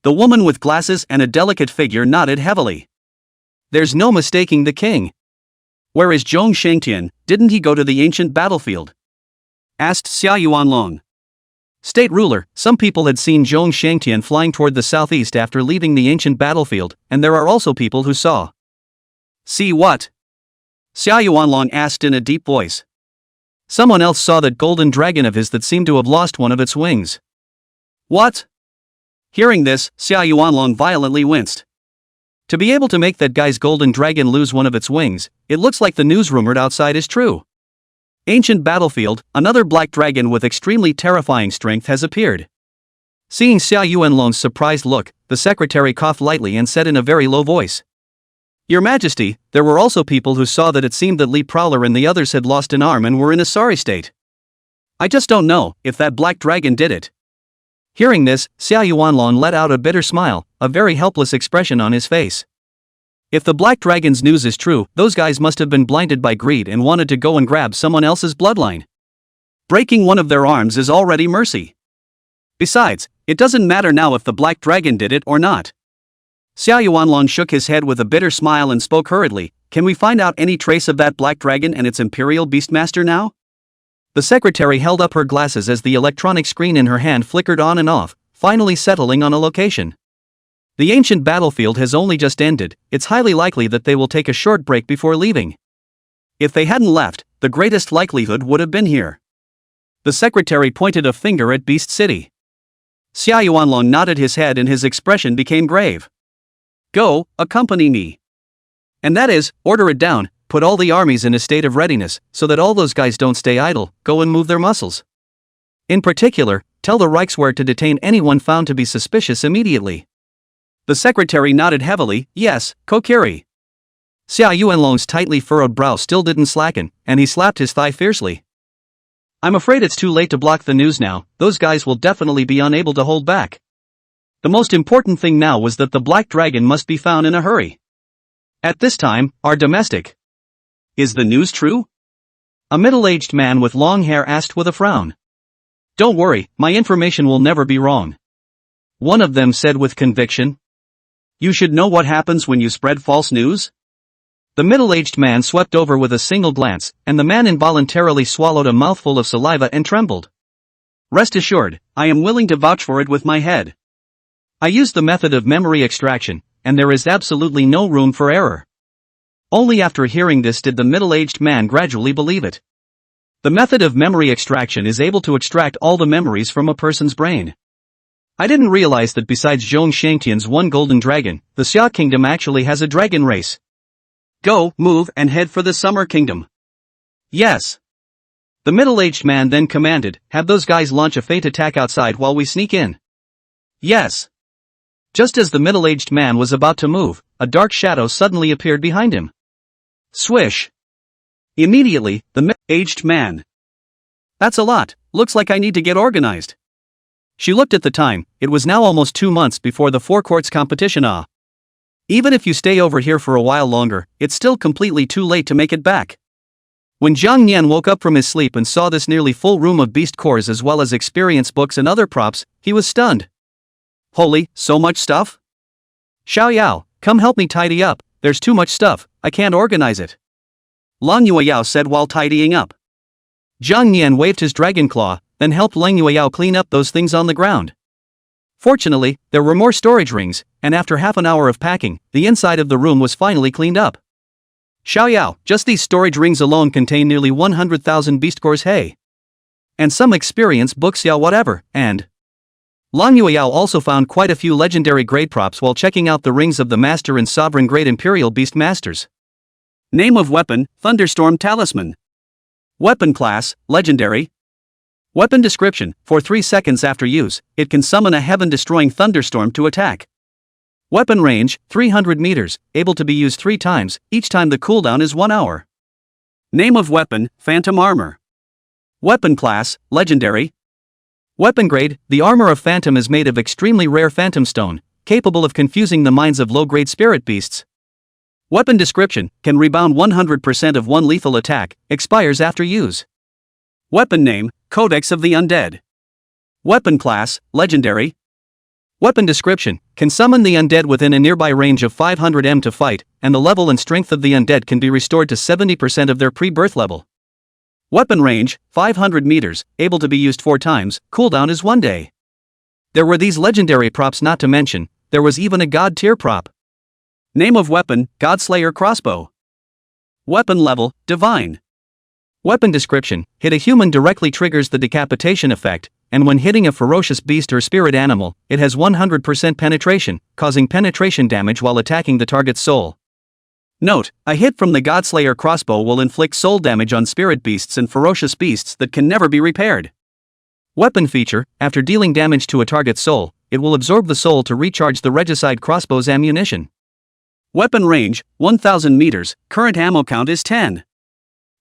The woman with glasses and a delicate figure nodded heavily. There's no mistaking the king. Where is Zhong Shangtian, didn't he go to the ancient battlefield? Asked Xia Yuanlong. State ruler, some people had seen Zhong Shangtian flying toward the southeast after leaving the ancient battlefield, and there are also people who saw. See what? Xia Yuanlong asked in a deep voice. Someone else saw that golden dragon of his that seemed to have lost one of its wings. What? Hearing this, Xia Yuanlong violently winced. To be able to make that guy's golden dragon lose one of its wings, it looks like the news rumored outside is true. Ancient battlefield, another black dragon with extremely terrifying strength has appeared. Seeing Xia Yuanlong's surprised look, the secretary coughed lightly and said in a very low voice. Your Majesty, there were also people who saw that it seemed that Li Prowler and the others had lost an arm and were in a sorry state. I just don't know if that black dragon did it. Hearing this, Xia Yuanlong let out a bitter smile, a very helpless expression on his face. If the black dragon's news is true, those guys must have been blinded by greed and wanted to go and grab someone else's bloodline. Breaking one of their arms is already mercy. Besides, it doesn't matter now if the black dragon did it or not. Xia Yuanlong shook his head with a bitter smile and spoke hurriedly. Can we find out any trace of that black dragon and its imperial beastmaster now? The secretary held up her glasses as the electronic screen in her hand flickered on and off, finally settling on a location. The ancient battlefield has only just ended, it's highly likely that they will take a short break before leaving. If they hadn't left, the greatest likelihood would have been here. The secretary pointed a finger at Beast City. Xia Yuanlong nodded his head and his expression became grave. Go, accompany me. And that is, order it down. Put all the armies in a state of readiness, so that all those guys don't stay idle, go and move their muscles. In particular, tell the Reichswehr to detain anyone found to be suspicious immediately. The secretary nodded heavily, yes, Kokiri. Xia Yuanlong's tightly furrowed brow still didn't slacken, and he slapped his thigh fiercely. I'm afraid it's too late to block the news now, those guys will definitely be unable to hold back. The most important thing now was that the black dragon must be found in a hurry. At this time, our domestic. Is the news true? A middle-aged man with long hair asked with a frown. Don't worry, my information will never be wrong. One of them said with conviction. You should know what happens when you spread false news? The middle-aged man swept over with a single glance, and the man involuntarily swallowed a mouthful of saliva and trembled. Rest assured, I am willing to vouch for it with my head. I used the method of memory extraction, and there is absolutely no room for error. Only after hearing this did the middle-aged man gradually believe it. The method of memory extraction is able to extract all the memories from a person's brain. I didn't realize that besides Zhong Shangtian's one golden dragon, the Xia kingdom actually has a dragon race. Go, move and head for the Summer Kingdom. Yes. The middle-aged man then commanded, have those guys launch a fate attack outside while we sneak in. Yes. Just as the middle-aged man was about to move, a dark shadow suddenly appeared behind him. Swish. Immediately, the middle-aged man. That's a lot, looks like I need to get organized. She looked at the time, it was now almost 2 months before the four courts competition. Even if you stay over here for a while longer, it's still completely too late to make it back. When Jang Yan woke up from his sleep and saw this nearly full room of beast cores as well as experience books and other props, he was stunned. Holy, so much stuff? Xiao Yao, come help me tidy up, there's too much stuff, I can't organize it. Lang Yueyao said while tidying up. Jang Yan waved his dragon claw, then helped Lang Yueyao clean up those things on the ground. Fortunately, there were more storage rings, and after half an hour of packing, the inside of the room was finally cleaned up. Xiao Yao, just these storage rings alone contain nearly 100,000 beast cores, hey. And some experience books, yeah, whatever, and Lang Yueyao also found quite a few legendary grade props while checking out the rings of the master and sovereign grade imperial beast masters. Name of weapon, Thunderstorm Talisman. Weapon class, legendary. Weapon description, for 3 seconds after use, it can summon a heaven-destroying thunderstorm to attack. Weapon range, 300 meters, able to be used 3 times, each time the cooldown is 1 hour. Name of weapon, Phantom Armor. Weapon class, legendary. Weapon grade, the armor of Phantom is made of extremely rare phantom stone, capable of confusing the minds of low-grade spirit beasts. Weapon description, can rebound 100% of one lethal attack, expires after use. Weapon name, Codex of the Undead. Weapon class, legendary. Weapon description, can summon the undead within a nearby range of 500 m to fight, and the level and strength of the undead can be restored to 70% of their pre-birth level. Weapon range, 500 meters, able to be used 4 times, cooldown is 1 day. There were these legendary props not to mention, there was even a god tier prop. Name of weapon, Godslayer Crossbow. Weapon level, Divine. Weapon description, hit a human directly triggers the decapitation effect, and when hitting a ferocious beast or spirit animal, it has 100% penetration, causing penetration damage while attacking the target's soul. Note, a hit from the Godslayer crossbow will inflict soul damage on spirit beasts and ferocious beasts that can never be repaired. Weapon feature, after dealing damage to a target's soul, it will absorb the soul to recharge the regicide crossbow's ammunition. Weapon range, 1000 meters, current ammo count is 10.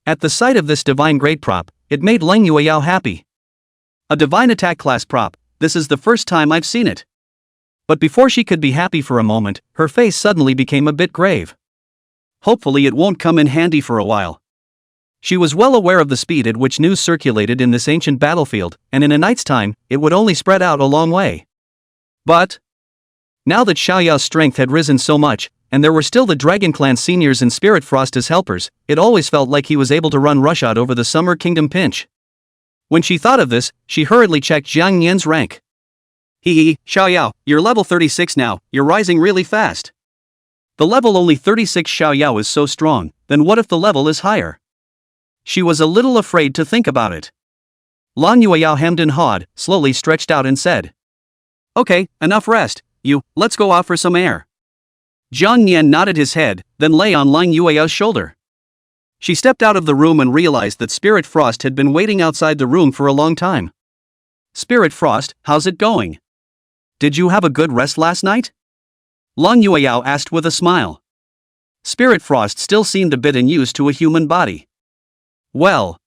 At the sight of this divine grade prop, it made Lang Yueyao happy. A divine attack class prop, this is the first time I've seen it. But before she could be happy for a moment, her face suddenly became a bit grave. Hopefully it won't come in handy for a while. She was well aware of the speed at which news circulated in this ancient battlefield, and in a night's time, it would only spread out a long way. But now that Xiao Yao's strength had risen so much, and there were still the Dragon Clan seniors and Spirit Frost as helpers, it always felt like he was able to run rushot over the Summer Kingdom pinch. When she thought of this, she hurriedly checked Jang Yan's rank. Hee, Xiao Yao, you're level 36 now, you're rising really fast. The level only 36 Xiao Yao is so strong, then what if the level is higher? She was a little afraid to think about it. Lang Yueyao hemmed and hawed, slowly stretched out and said. Okay, enough rest, let's go out for some air. Jang Yan nodded his head, then lay on Lang Yueyao's shoulder. She stepped out of the room and realized that Spirit Frost had been waiting outside the room for a long time. Spirit Frost, how's it going? Did you have a good rest last night? Lang Yueyao asked with a smile. Spirit Frost still seemed a bit unused to a human body. Well,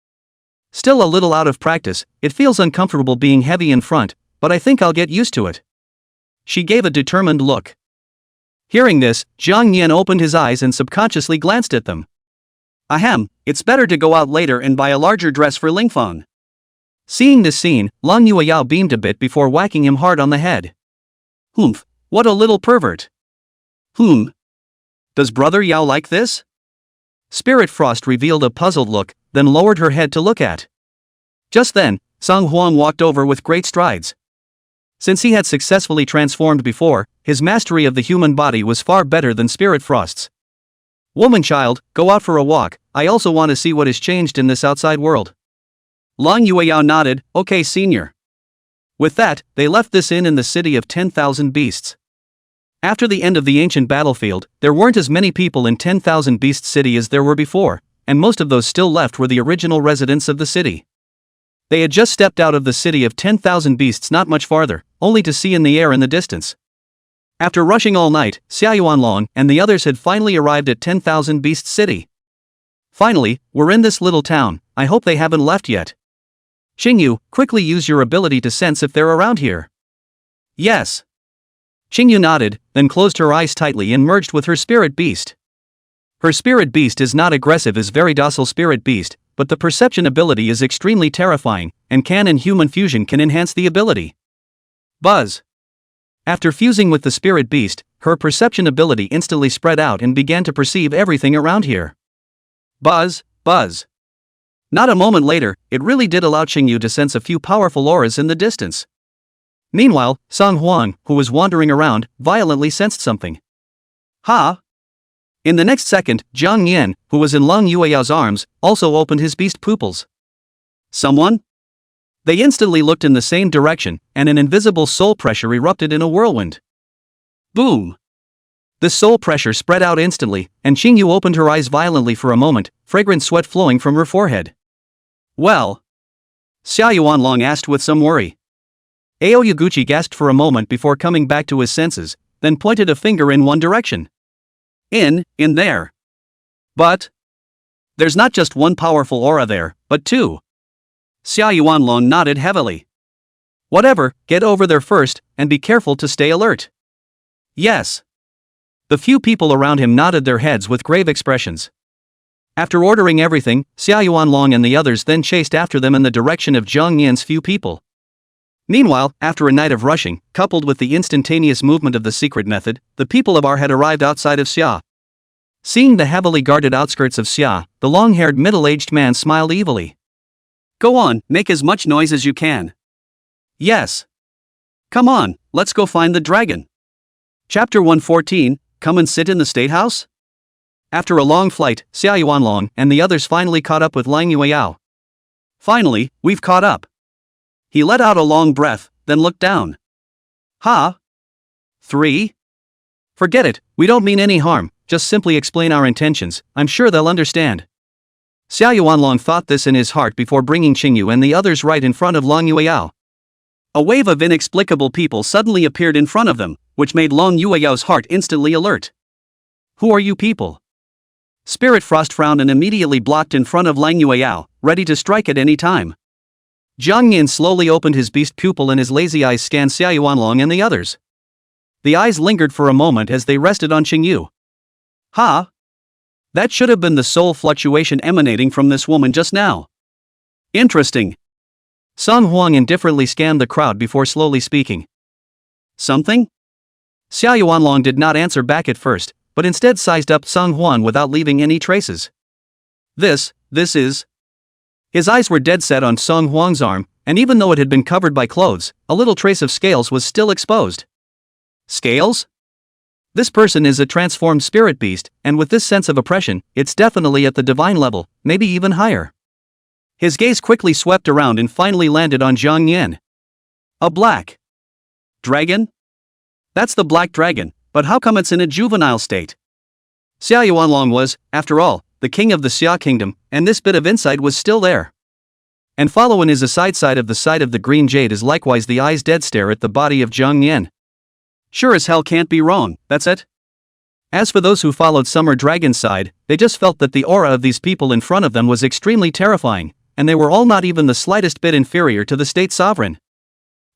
still a little out of practice, it feels uncomfortable being heavy in front, but I think I'll get used to it. She gave a determined look. Hearing this, Jang Yan opened his eyes and subconsciously glanced at them. Ahem, it's better to go out later and buy a larger dress for Lingfeng. Seeing this scene, Lang Yueyao beamed a bit before whacking him hard on the head. Humph, what a little pervert. Does Brother Yao like this? Spirit Frost revealed a puzzled look, then lowered her head to look at. Just then, Song Huang walked over with great strides. Since he had successfully transformed before, his mastery of the human body was far better than Spirit Frost's. Woman-child, go out for a walk, I also want to see what has changed in this outside world. Lang Yueyao nodded, okay senior. With that, they left this inn in the city of 10,000 beasts. After the end of the ancient battlefield, there weren't as many people in 10,000 Beast City as there were before, and most of those still left were the original residents of the city. They had just stepped out of the city of 10,000 beasts not much farther, only to see in the air in the distance. After rushing all night, Xia Yuanlong and the others had finally arrived at 10,000 Beasts City. Finally, we're in this little town, I hope they haven't left yet. Qingyu, quickly use your ability to sense if they're around here. Yes. Qingyu nodded, then closed her eyes tightly and merged with her spirit beast. Her spirit beast is not aggressive as very docile spirit beast, but the perception ability is extremely terrifying, and can and human fusion can enhance the ability. Buzz. After fusing with the spirit beast, her perception ability instantly spread out and began to perceive everything around here. Buzz, buzz. Not a moment later, it really did allow Qingyu to sense a few powerful auras in the distance. Meanwhile, Song Huang, who was wandering around, violently sensed something. Ha! In the next second, Jang Yan, who was in Long Yueyao's arms, also opened his beast pupils. Someone? They instantly looked in the same direction, and an invisible soul pressure erupted in a whirlwind. Boom! The soul pressure spread out instantly, and Qingyu opened her eyes violently for a moment, fragrant sweat flowing from her forehead. Well? Xia Yuanlong asked with some worry. Ao Yaguchi gasped for a moment before coming back to his senses, then pointed a finger in one direction. In there. But there's not just one powerful aura there, but two. Xia Yuanlong nodded heavily. Whatever, get over there first, and be careful to stay alert. Yes. The few people around him nodded their heads with grave expressions. After ordering everything, Xia Yuanlong and the others then chased after them in the direction of Jang Yan's few people. Meanwhile, after a night of rushing, coupled with the instantaneous movement of the secret method, the people of R had arrived outside of Xia. Seeing the heavily guarded outskirts of Xia, the long-haired middle-aged man smiled evilly. Go on, make as much noise as you can. Yes. Come on, let's go find the dragon. Chapter 114, Come and sit in the State House? After a long flight, Xia Yuanlong and the others finally caught up with Lang Yueyao. Finally, we've caught up. He let out a long breath, then looked down. Ha? 3? Forget it, we don't mean any harm, just simply explain our intentions, I'm sure they'll understand. Xia Yuanlong thought this in his heart before bringing Qingyu and the others right in front of Lang Yueyao. A wave of inexplicable people suddenly appeared in front of them, which made Lang Yueyao's heart instantly alert. Who are you people? Spirit Frost frowned and immediately blocked in front of Lang Yueyao, ready to strike at any time. Jang Yan slowly opened his beast pupil and his lazy eyes scanned Xia Yuanlong and the others. The eyes lingered for a moment as they rested on Qingyu. Ha! That should have been the soul fluctuation emanating from this woman just now. Interesting. Song Huang indifferently scanned the crowd before slowly speaking. Something? Xia Yuanlong did not answer back at first, but instead sized up Song Huang without leaving any traces. This is... His eyes were dead set on Song Huang's arm, and even though it had been covered by clothes, a little trace of scales was still exposed. Scales? This person is a transformed spirit beast, and with this sense of oppression, it's definitely at the divine level, maybe even higher. His gaze quickly swept around and finally landed on Jang Yan. A black dragon? That's the black dragon, but how come it's in a juvenile state? Xia Yuanlong was, after all, the king of the Xia kingdom, and this bit of insight was still there. And following is a side of the green jade is likewise the eyes dead stare at the body of Jang Yan. Sure as hell can't be wrong, that's it. As for those who followed Summer Dragon's side, they just felt that the aura of these people in front of them was extremely terrifying, and they were all not even the slightest bit inferior to the state sovereign.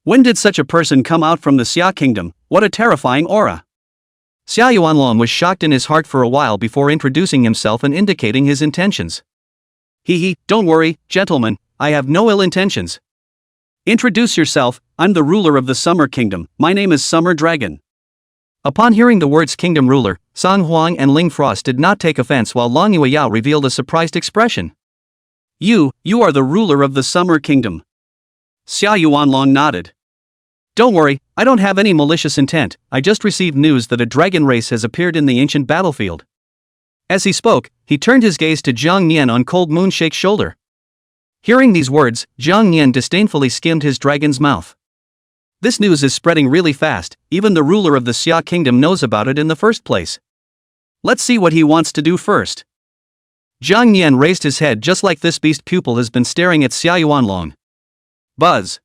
When did such a person come out from the Xia kingdom? What a terrifying aura. Xia Yuanlong was shocked in his heart for a while before introducing himself and indicating his intentions. Don't worry, gentlemen, I have no ill intentions. Introduce yourself, I'm the ruler of the Summer Kingdom, my name is Summer Dragon. Upon hearing the words kingdom ruler, Song Huang and Ling Frost did not take offense while Lang Yueyao revealed a surprised expression. You are the ruler of the Summer Kingdom. Xia Yuanlong nodded. Don't worry, I don't have any malicious intent, I just received news that a dragon race has appeared in the ancient battlefield. As he spoke, he turned his gaze to Jang Yan on Cold Moon Shake's shoulder. Hearing these words, Jang Yan disdainfully skimmed his dragon's mouth. This news is spreading really fast, even the ruler of the Xia kingdom knows about it in the first place. Let's see what he wants to do first. Jang Yan raised his head just like this beast pupil has been staring at Xia Yuanlong. Buzz.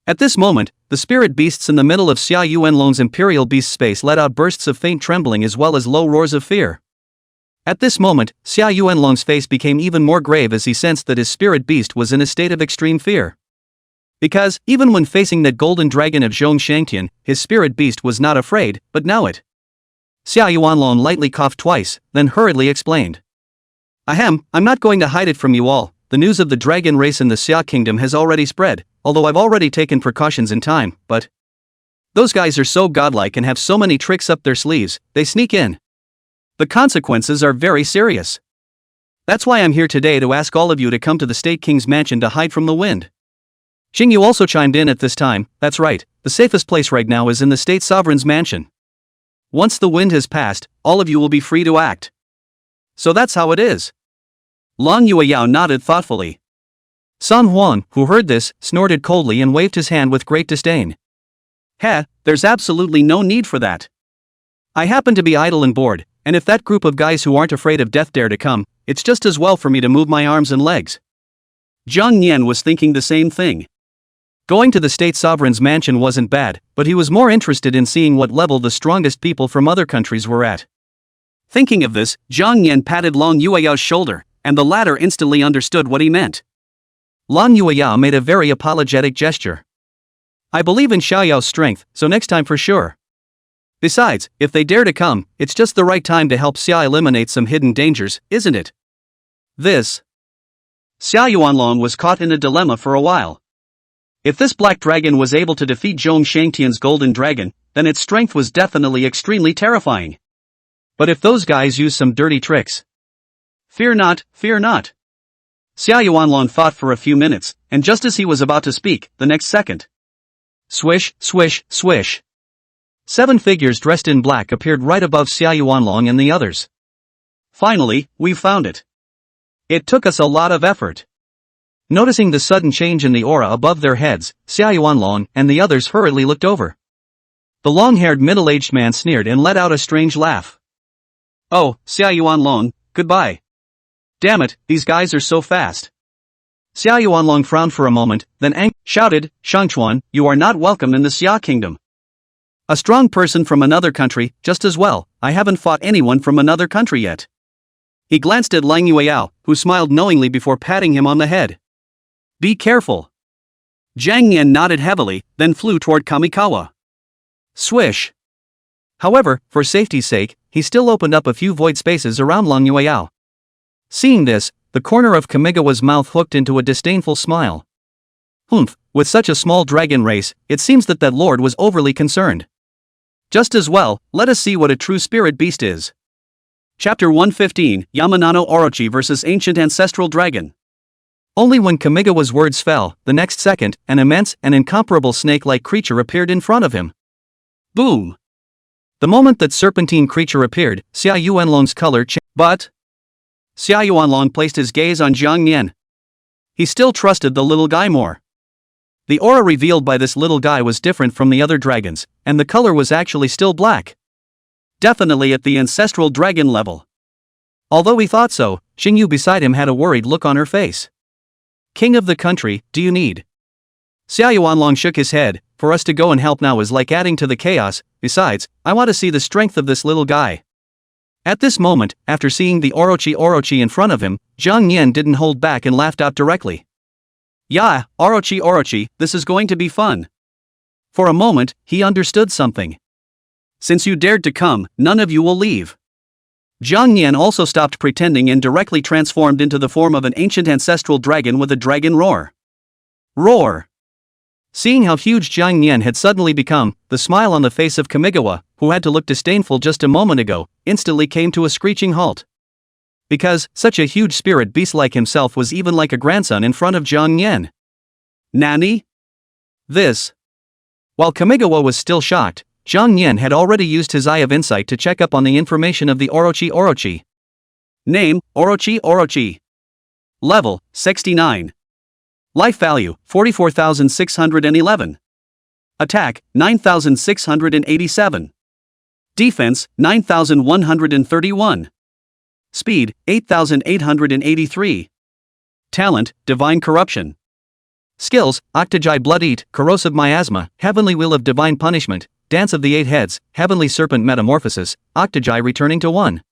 At this moment, the spirit beasts in the middle of Xia Yuanlong's imperial beast space let out bursts of faint trembling as well as low roars of fear. At this moment, Xia Yuanlong's face became even more grave as he sensed that his spirit beast was in a state of extreme fear. Because, even when facing that golden dragon of Zhong Shangtian, his spirit beast was not afraid, but now it. Xia Yuanlong lightly coughed twice, then hurriedly explained. Ahem, I'm not going to hide it from you all, the news of the dragon race in the Xia kingdom has already spread, although I've already taken precautions in time, but those guys are so godlike and have so many tricks up their sleeves, they sneak in. The consequences are very serious. That's why I'm here today to ask all of you to come to the State King's mansion to hide from the wind. Xingyu also chimed in at this time. That's right, the safest place right now is in the State Sovereign's mansion. Once the wind has passed, all of you will be free to act. So that's how it is. Long Yueyao nodded thoughtfully. San Huan, who heard this, snorted coldly and waved his hand with great disdain. Heh, there's absolutely no need for that. I happen to be idle and bored, and if that group of guys who aren't afraid of death dare to come, it's just as well for me to move my arms and legs. Jang Yan was thinking the same thing. Going to the State Sovereign's mansion wasn't bad, but he was more interested in seeing what level the strongest people from other countries were at. Thinking of this, Jang Yan patted Long Yueyao's shoulder, and the latter instantly understood what he meant. Long Yueyao made a very apologetic gesture. I believe in Xiaoyao's strength, so next time for sure. Besides, if they dare to come, it's just the right time to help Xia eliminate some hidden dangers, isn't it? This. Xia Yuanlong was caught in a dilemma for a while. If this black dragon was able to defeat Zhong Shangtian's golden dragon, then its strength was definitely extremely terrifying. But if those guys use some dirty tricks. Fear not, fear not. Xia Yuanlong thought for a few minutes, and just as he was about to speak, the next second. Swish, swish, swish. 7 figures dressed in black appeared right above Xia Yuanlong and the others. Finally, we've found it. It took us a lot of effort. Noticing the sudden change in the aura above their heads, Xia Yuanlong and the others hurriedly looked over. The long-haired middle-aged man sneered and let out a strange laugh. Oh, Xia Yuanlong, goodbye. Damn it, these guys are so fast. Xia Yuanlong frowned for a moment, then shouted, Shangchuan, you are not welcome in the Xia kingdom. A strong person from another country, just as well, I haven't fought anyone from another country yet. He glanced at Lang Yueyao, who smiled knowingly before patting him on the head. Be careful. Jang Yan nodded heavily, then flew toward Kamikawa. Swish. However, for safety's sake, he still opened up a few void spaces around Lang Yueyao. Seeing this, the corner of Kamigawa's mouth hooked into a disdainful smile. Humph, with such a small dragon race, it seems that lord was overly concerned. Just as well, let us see what a true spirit beast is. Chapter 115, Yamanano Orochi vs. Ancient Ancestral Dragon. Only when Kamigawa's words fell, the next second, an immense and incomparable snake-like creature appeared in front of him. Boom! The moment that serpentine creature appeared, Xia Yuanlong's color changed. But Xia Yuanlong placed his gaze on Jang Yan. He still trusted the little guy more. The aura revealed by this little guy was different from the other dragons, and the color was actually still black. Definitely at the ancestral dragon level. Although he thought so, Xingyu beside him had a worried look on her face. King of the country, do you need? Xia Yuanlong shook his head. For us to go and help now is like adding to the chaos. Besides, I want to see the strength of this little guy. At this moment, after seeing the Orochi in front of him, Jang Yan didn't hold back and laughed out directly. Yeah, Orochi, this is going to be fun. For a moment, he understood something. Since you dared to come, none of you will leave. Jang Yan also stopped pretending and directly transformed into the form of an ancient ancestral dragon with a dragon roar. Roar! Seeing how huge Jang Yan had suddenly become, the smile on the face of Kamigawa, who had to look disdainful just a moment ago, instantly came to a screeching halt. Because, such a huge spirit beast like himself was even like a grandson in front of Jang Yan. Nani? This. While Kamigawa was still shocked, Jang Yan had already used his eye of insight to check up on the information of the Orochi. Name, Orochi. Level, 69. Life value, 44,611. Attack, 9,687. Defense, 9,131. Speed, 8883. Talent, Divine Corruption. Skills, Octogi Blood Eat, Corrosive Miasma, Heavenly Wheel of Divine Punishment, Dance of the Eight Heads, Heavenly Serpent Metamorphosis, Octogi returning to 1.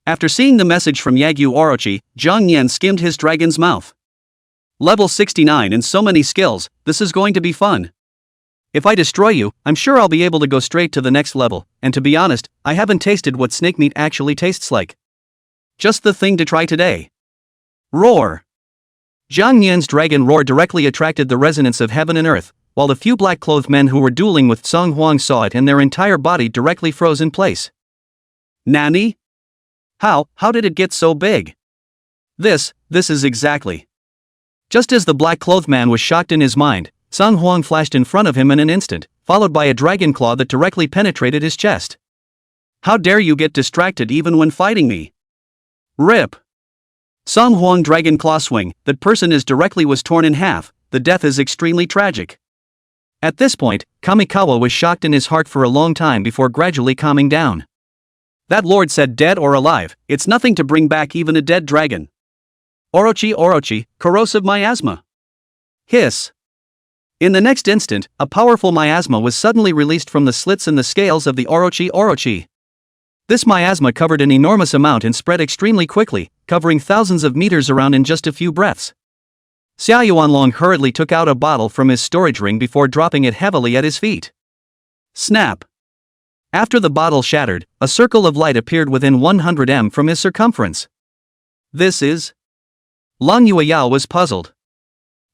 After seeing the message from Yagyu Orochi, Jang Yan skimmed his dragon's mouth. Level 69 and so many skills, this is going to be fun. If I destroy you, I'm sure I'll be able to go straight to the next level, and to be honest, I haven't tasted what snake meat actually tastes like. Just the thing to try today. Roar! Jang Yan's dragon roar directly attracted the resonance of heaven and earth, while the few black-clothed men who were dueling with Song Huang saw it and their entire body directly froze in place. Nani? How did it get so big? This is exactly. Just as the black-clothed man was shocked in his mind, Song Huang flashed in front of him in an instant, followed by a dragon claw that directly penetrated his chest. How dare you get distracted even when fighting me? Rip! Song Huang dragon claw swing, that person is directly was torn in half, the death is extremely tragic. At this point, Kamikawa was shocked in his heart for a long time before gradually calming down. That lord said dead or alive, it's nothing to bring back even a dead dragon. Orochi, corrosive miasma. Hiss. In the next instant, a powerful miasma was suddenly released from the slits in the scales of the Orochi. This miasma covered an enormous amount and spread extremely quickly, covering thousands of meters around in just a few breaths. Xiao Yuanlong hurriedly took out a bottle from his storage ring before dropping it heavily at his feet. Snap! After the bottle shattered, a circle of light appeared within 100 m from his circumference. This is? Lang Yueyao was puzzled.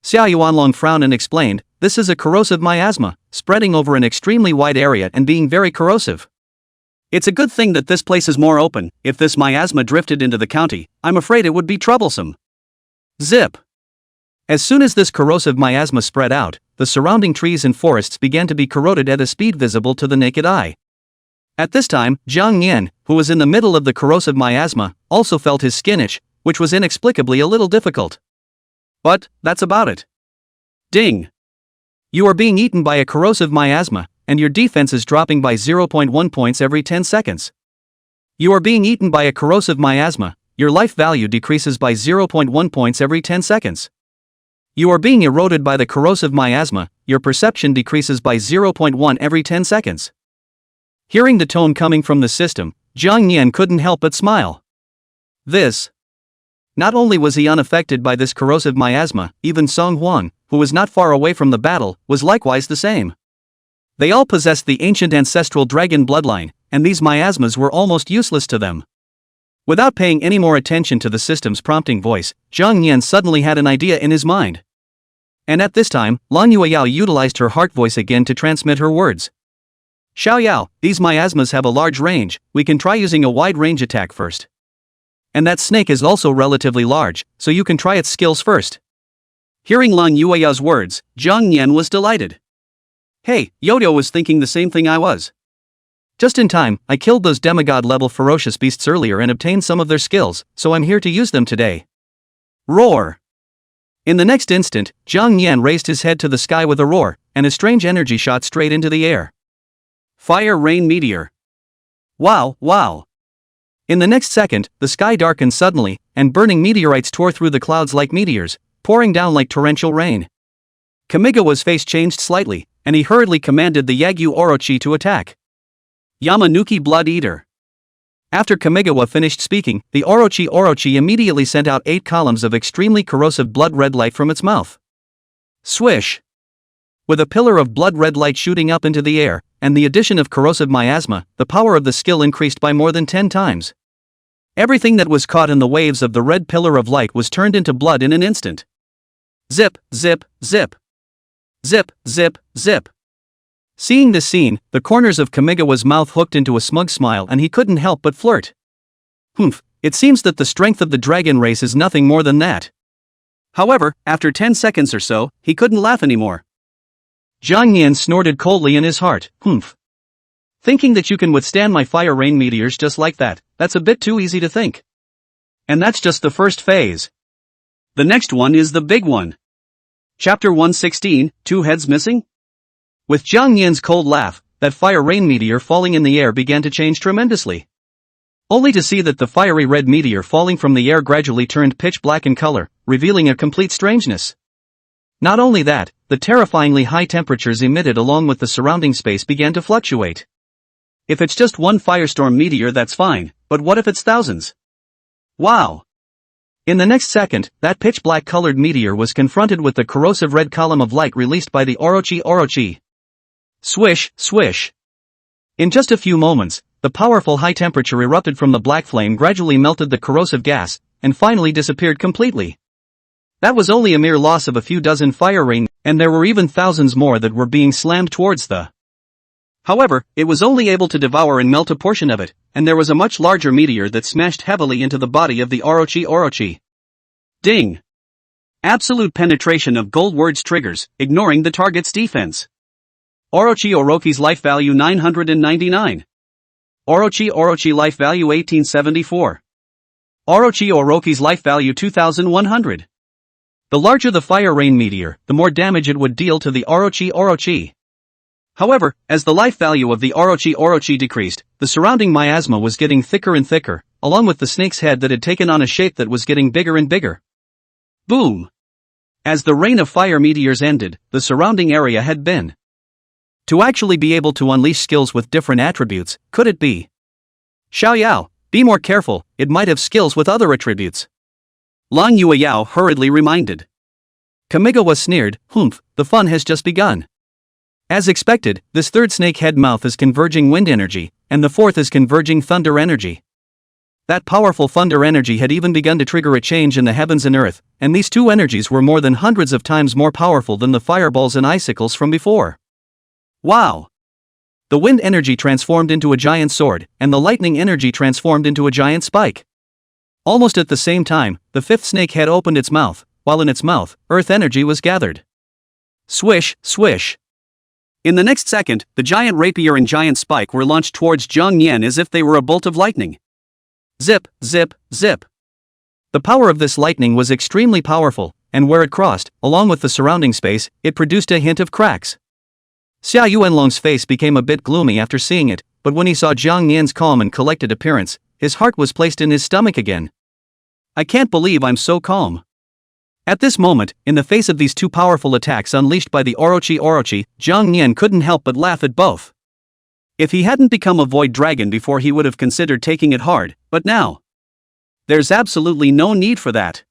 Xiao Yuanlong frowned and explained, this is a corrosive miasma, spreading over an extremely wide area and being very corrosive. It's a good thing that this place is more open, if this miasma drifted into the county, I'm afraid it would be troublesome. Zip! As soon as this corrosive miasma spread out, the surrounding trees and forests began to be corroded at a speed visible to the naked eye. At this time, Jang Yan, who was in the middle of the corrosive miasma, also felt his skin itch, which was inexplicably a little difficult. But, that's about it. Ding! You are being eaten by a corrosive miasma, and your defense is dropping by 0.1 points every 10 seconds. You are being eaten by a corrosive miasma, your life value decreases by 0.1 points every 10 seconds. You are being eroded by the corrosive miasma, your perception decreases by 0.1 every 10 seconds. Hearing the tone coming from the system, Jang Yan couldn't help but smile. This. Not only was he unaffected by this corrosive miasma, even Song Huang, who was not far away from the battle, was likewise the same. They all possessed the ancient ancestral dragon bloodline, and these miasmas were almost useless to them. Without paying any more attention to the system's prompting voice, Jang Yan suddenly had an idea in his mind. And at this time, Lang Yueyao utilized her heart voice again to transmit her words. Xiao Yao, these miasmas have a large range, we can try using a wide range attack first. And that snake is also relatively large, so you can try its skills first. Hearing Lang Yueyao's words, Jang Yan was delighted. Hey, Yodo was thinking the same thing I was. Just in time, I killed those demigod-level ferocious beasts earlier and obtained some of their skills, so I'm here to use them today. Roar! In the next instant, Jang Yan raised his head to the sky with a roar, and a strange energy shot straight into the air. Fire Rain Meteor. Wow! In the next second, the sky darkened suddenly, and burning meteorites tore through the clouds like meteors, pouring down like torrential rain. Kamigawa's face changed slightly, and he hurriedly commanded the Yagyu Orochi to attack. Yamanuki Blood Eater. After Kamigawa finished speaking, the Orochi immediately sent out 8 columns of extremely corrosive blood-red light from its mouth. Swish! With a pillar of blood-red light shooting up into the air, and the addition of corrosive miasma, the power of the skill increased by more than 10 times. Everything that was caught in the waves of the red pillar of light was turned into blood in an instant. Zip, zip, zip. Zip, zip, zip. Seeing this scene, the corners of Kamigawa's mouth hooked into a smug smile and he couldn't help but flirt. Humph, it seems that the strength of the dragon race is nothing more than that. However, after 10 seconds or so, he couldn't laugh anymore. Jang Yan snorted coldly in his heart, humph. Thinking that you can withstand my fire rain meteors just like that, that's a bit too easy to think. And that's just the first phase. The next one is the big one. Chapter 116, 2 heads missing? With Jang Yan's cold laugh, that fire rain meteor falling in the air began to change tremendously. only to see that the fiery red meteor falling from the air gradually turned pitch black in color, revealing a complete strangeness. Not only that, the terrifyingly high temperatures emitted along with the surrounding space began to fluctuate. If it's just one firestorm meteor, that's fine, but what if it's thousands? Wow! In the next second, that pitch black colored meteor was confronted with the corrosive red column of light released by the Orochi. Swish, swish. In just a few moments, the powerful high temperature erupted from the black flame, gradually melted the corrosive gas, and finally disappeared completely. That was only a mere loss of a few dozen fire rain, and there were even thousands more that were being slammed towards the. However, it was only able to devour and melt a portion of it, and there was a much larger meteor that smashed heavily into the body of the Orochi. Ding! Absolute penetration of gold words triggers, ignoring the target's defense. Orochi's life value 999. Orochi life value 1874. Orochi's life value 2100. The larger the fire rain meteor, the more damage it would deal to the Orochi. However, as the life value of the Orochi decreased, the surrounding miasma was getting thicker and thicker, along with the snake's head that had taken on a shape that was getting bigger and bigger. Boom! As the rain of fire meteors ended, the surrounding area had been. To actually be able to unleash skills with different attributes, could it be? Xiaoyao, be more careful, it might have skills with other attributes. Lang Yueyao hurriedly reminded. Kamigawa sneered, "Humph, the fun has just begun." As expected, this third snake head mouth is converging wind energy, and the fourth is converging thunder energy. That powerful thunder energy had even begun to trigger a change in the heavens and earth, and these two energies were more than hundreds of times more powerful than the fireballs and icicles from before. Wow! The wind energy transformed into a giant sword, and the lightning energy transformed into a giant spike. Almost at the same time, the fifth snake head opened its mouth, while in its mouth, earth energy was gathered. Swish, swish. In the next second, the giant rapier and giant spike were launched towards Jang Yan as if they were a bolt of lightning. Zip, zip, zip. The power of this lightning was extremely powerful, and where it crossed, along with the surrounding space, it produced a hint of cracks. Xia Yuanlong's face became a bit gloomy after seeing it, but when he saw Jang Yan's calm and collected appearance, his heart was placed in his stomach again. I can't believe I'm so calm. At this moment, in the face of these two powerful attacks unleashed by the Orochi, Jang Yan couldn't help but laugh at both. If he hadn't become a void dragon before, he would have considered taking it hard, but now. There's absolutely no need for that.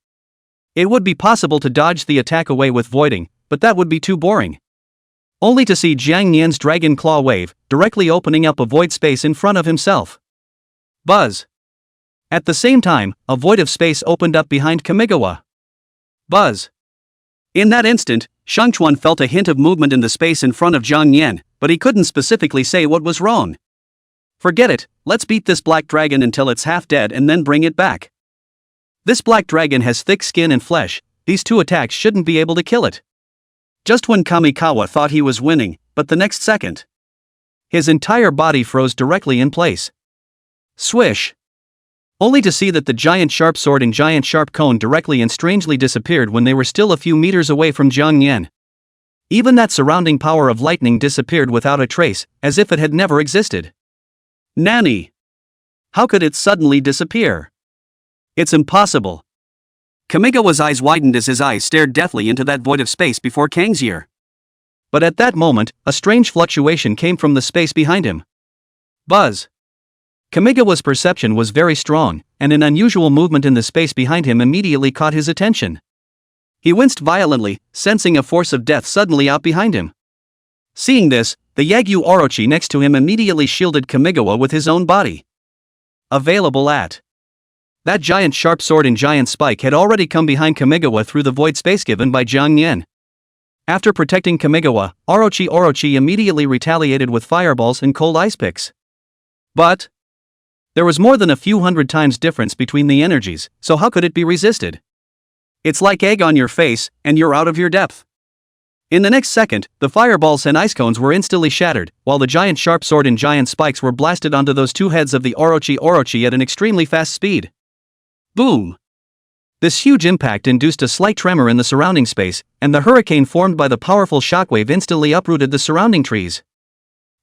It would be possible to dodge the attack away with voiding, but that would be too boring. Only to see Jang Yan's dragon claw wave, directly opening up a void space in front of himself. Buzz. At the same time, a void of space opened up behind Kamigawa. Buzz. In that instant, Shangchuan felt a hint of movement in the space in front of Jang Yan, but he couldn't specifically say what was wrong. Forget it, let's beat this black dragon until it's half dead and then bring it back. This black dragon has thick skin and flesh, these two attacks shouldn't be able to kill it. Just when Kamikawa thought he was winning, but the next second, his entire body froze directly in place. Swish. Only to see that the giant sharp sword and giant sharp cone directly and strangely disappeared when they were still a few meters away from Jang Yan. Even that surrounding power of lightning disappeared without a trace, as if it had never existed. Nanny! How could it suddenly disappear? It's impossible. Kamigawa's eyes widened as his eyes stared deathly into that void of space before Kang's ear. But at that moment, a strange fluctuation came from the space behind him. Buzz. Kamigawa's perception was very strong, and an unusual movement in the space behind him immediately caught his attention. He winced violently, sensing a force of death suddenly out behind him. Seeing this, the Yagyu Orochi next to him immediately shielded Kamigawa with his own body. Available at. That giant sharp sword and giant spike had already come behind Kamigawa through the void space given by Jang Yan. After protecting Kamigawa, Orochi immediately retaliated with fireballs and cold ice picks. But there was more than a few hundred times difference between the energies, so how could it be resisted? It's like egg on your face, and you're out of your depth. In the next second, the fireballs and ice cones were instantly shattered, while the giant sharp sword and giant spikes were blasted onto those two heads of the Orochi at an extremely fast speed. Boom! This huge impact induced a slight tremor in the surrounding space, and the hurricane formed by the powerful shockwave instantly uprooted the surrounding trees.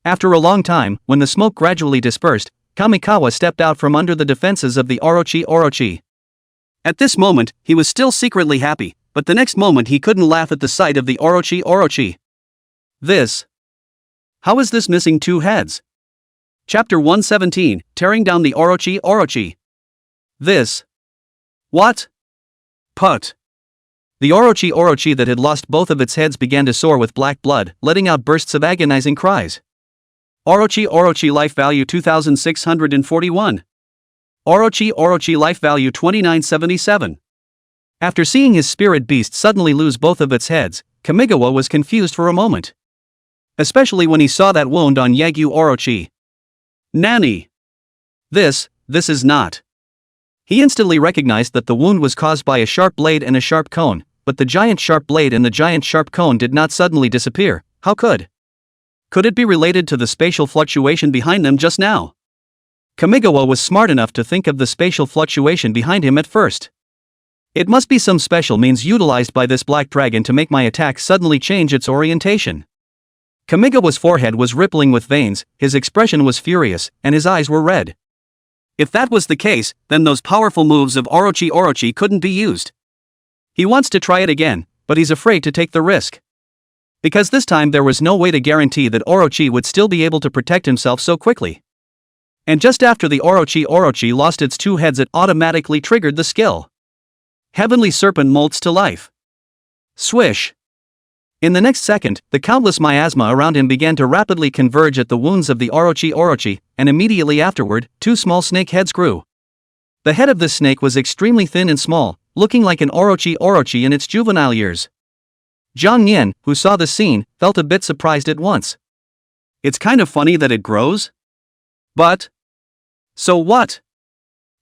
After a long time, when the smoke gradually dispersed, Kamikawa stepped out from under the defenses of the Orochi. At this moment, he was still secretly happy, but the next moment he couldn't laugh at the sight of the Orochi. This. How is this missing two heads? Chapter 117, Tearing Down the Orochi. This. What? Put. The Orochi that had lost both of its heads began to soar with black blood, letting out bursts of agonizing cries. Orochi life value 2641. Orochi life value 2977. After seeing his spirit beast suddenly lose both of its heads, Kamigawa was confused for a moment. Especially when he saw that wound on Yagyu Orochi. Nani? This is not. He instantly recognized that the wound was caused by a sharp blade and a sharp cone, but the giant sharp blade and the giant sharp cone did not suddenly disappear. How could? Could it be related to the spatial fluctuation behind them just now? Kamigawa was smart enough to think of the spatial fluctuation behind him at first. It must be some special means utilized by this black dragon to make my attack suddenly change its orientation. Kamigawa's forehead was rippling with veins, his expression was furious, and his eyes were red. If that was the case, then those powerful moves of Orochi couldn't be used. He wants to try it again, but he's afraid to take the risk. Because this time there was no way to guarantee that Orochi would still be able to protect himself so quickly. And just after the Orochi lost its two heads, it automatically triggered the skill. Heavenly Serpent molts to life. Swish. In the next second, the countless miasma around him began to rapidly converge at the wounds of the Orochi, and immediately afterward, two small snake heads grew. The head of this snake was extremely thin and small, looking like an Orochi in its juvenile years. Jang Yan, who saw the scene, felt a bit surprised at once. It's kind of funny that it grows. But. So what?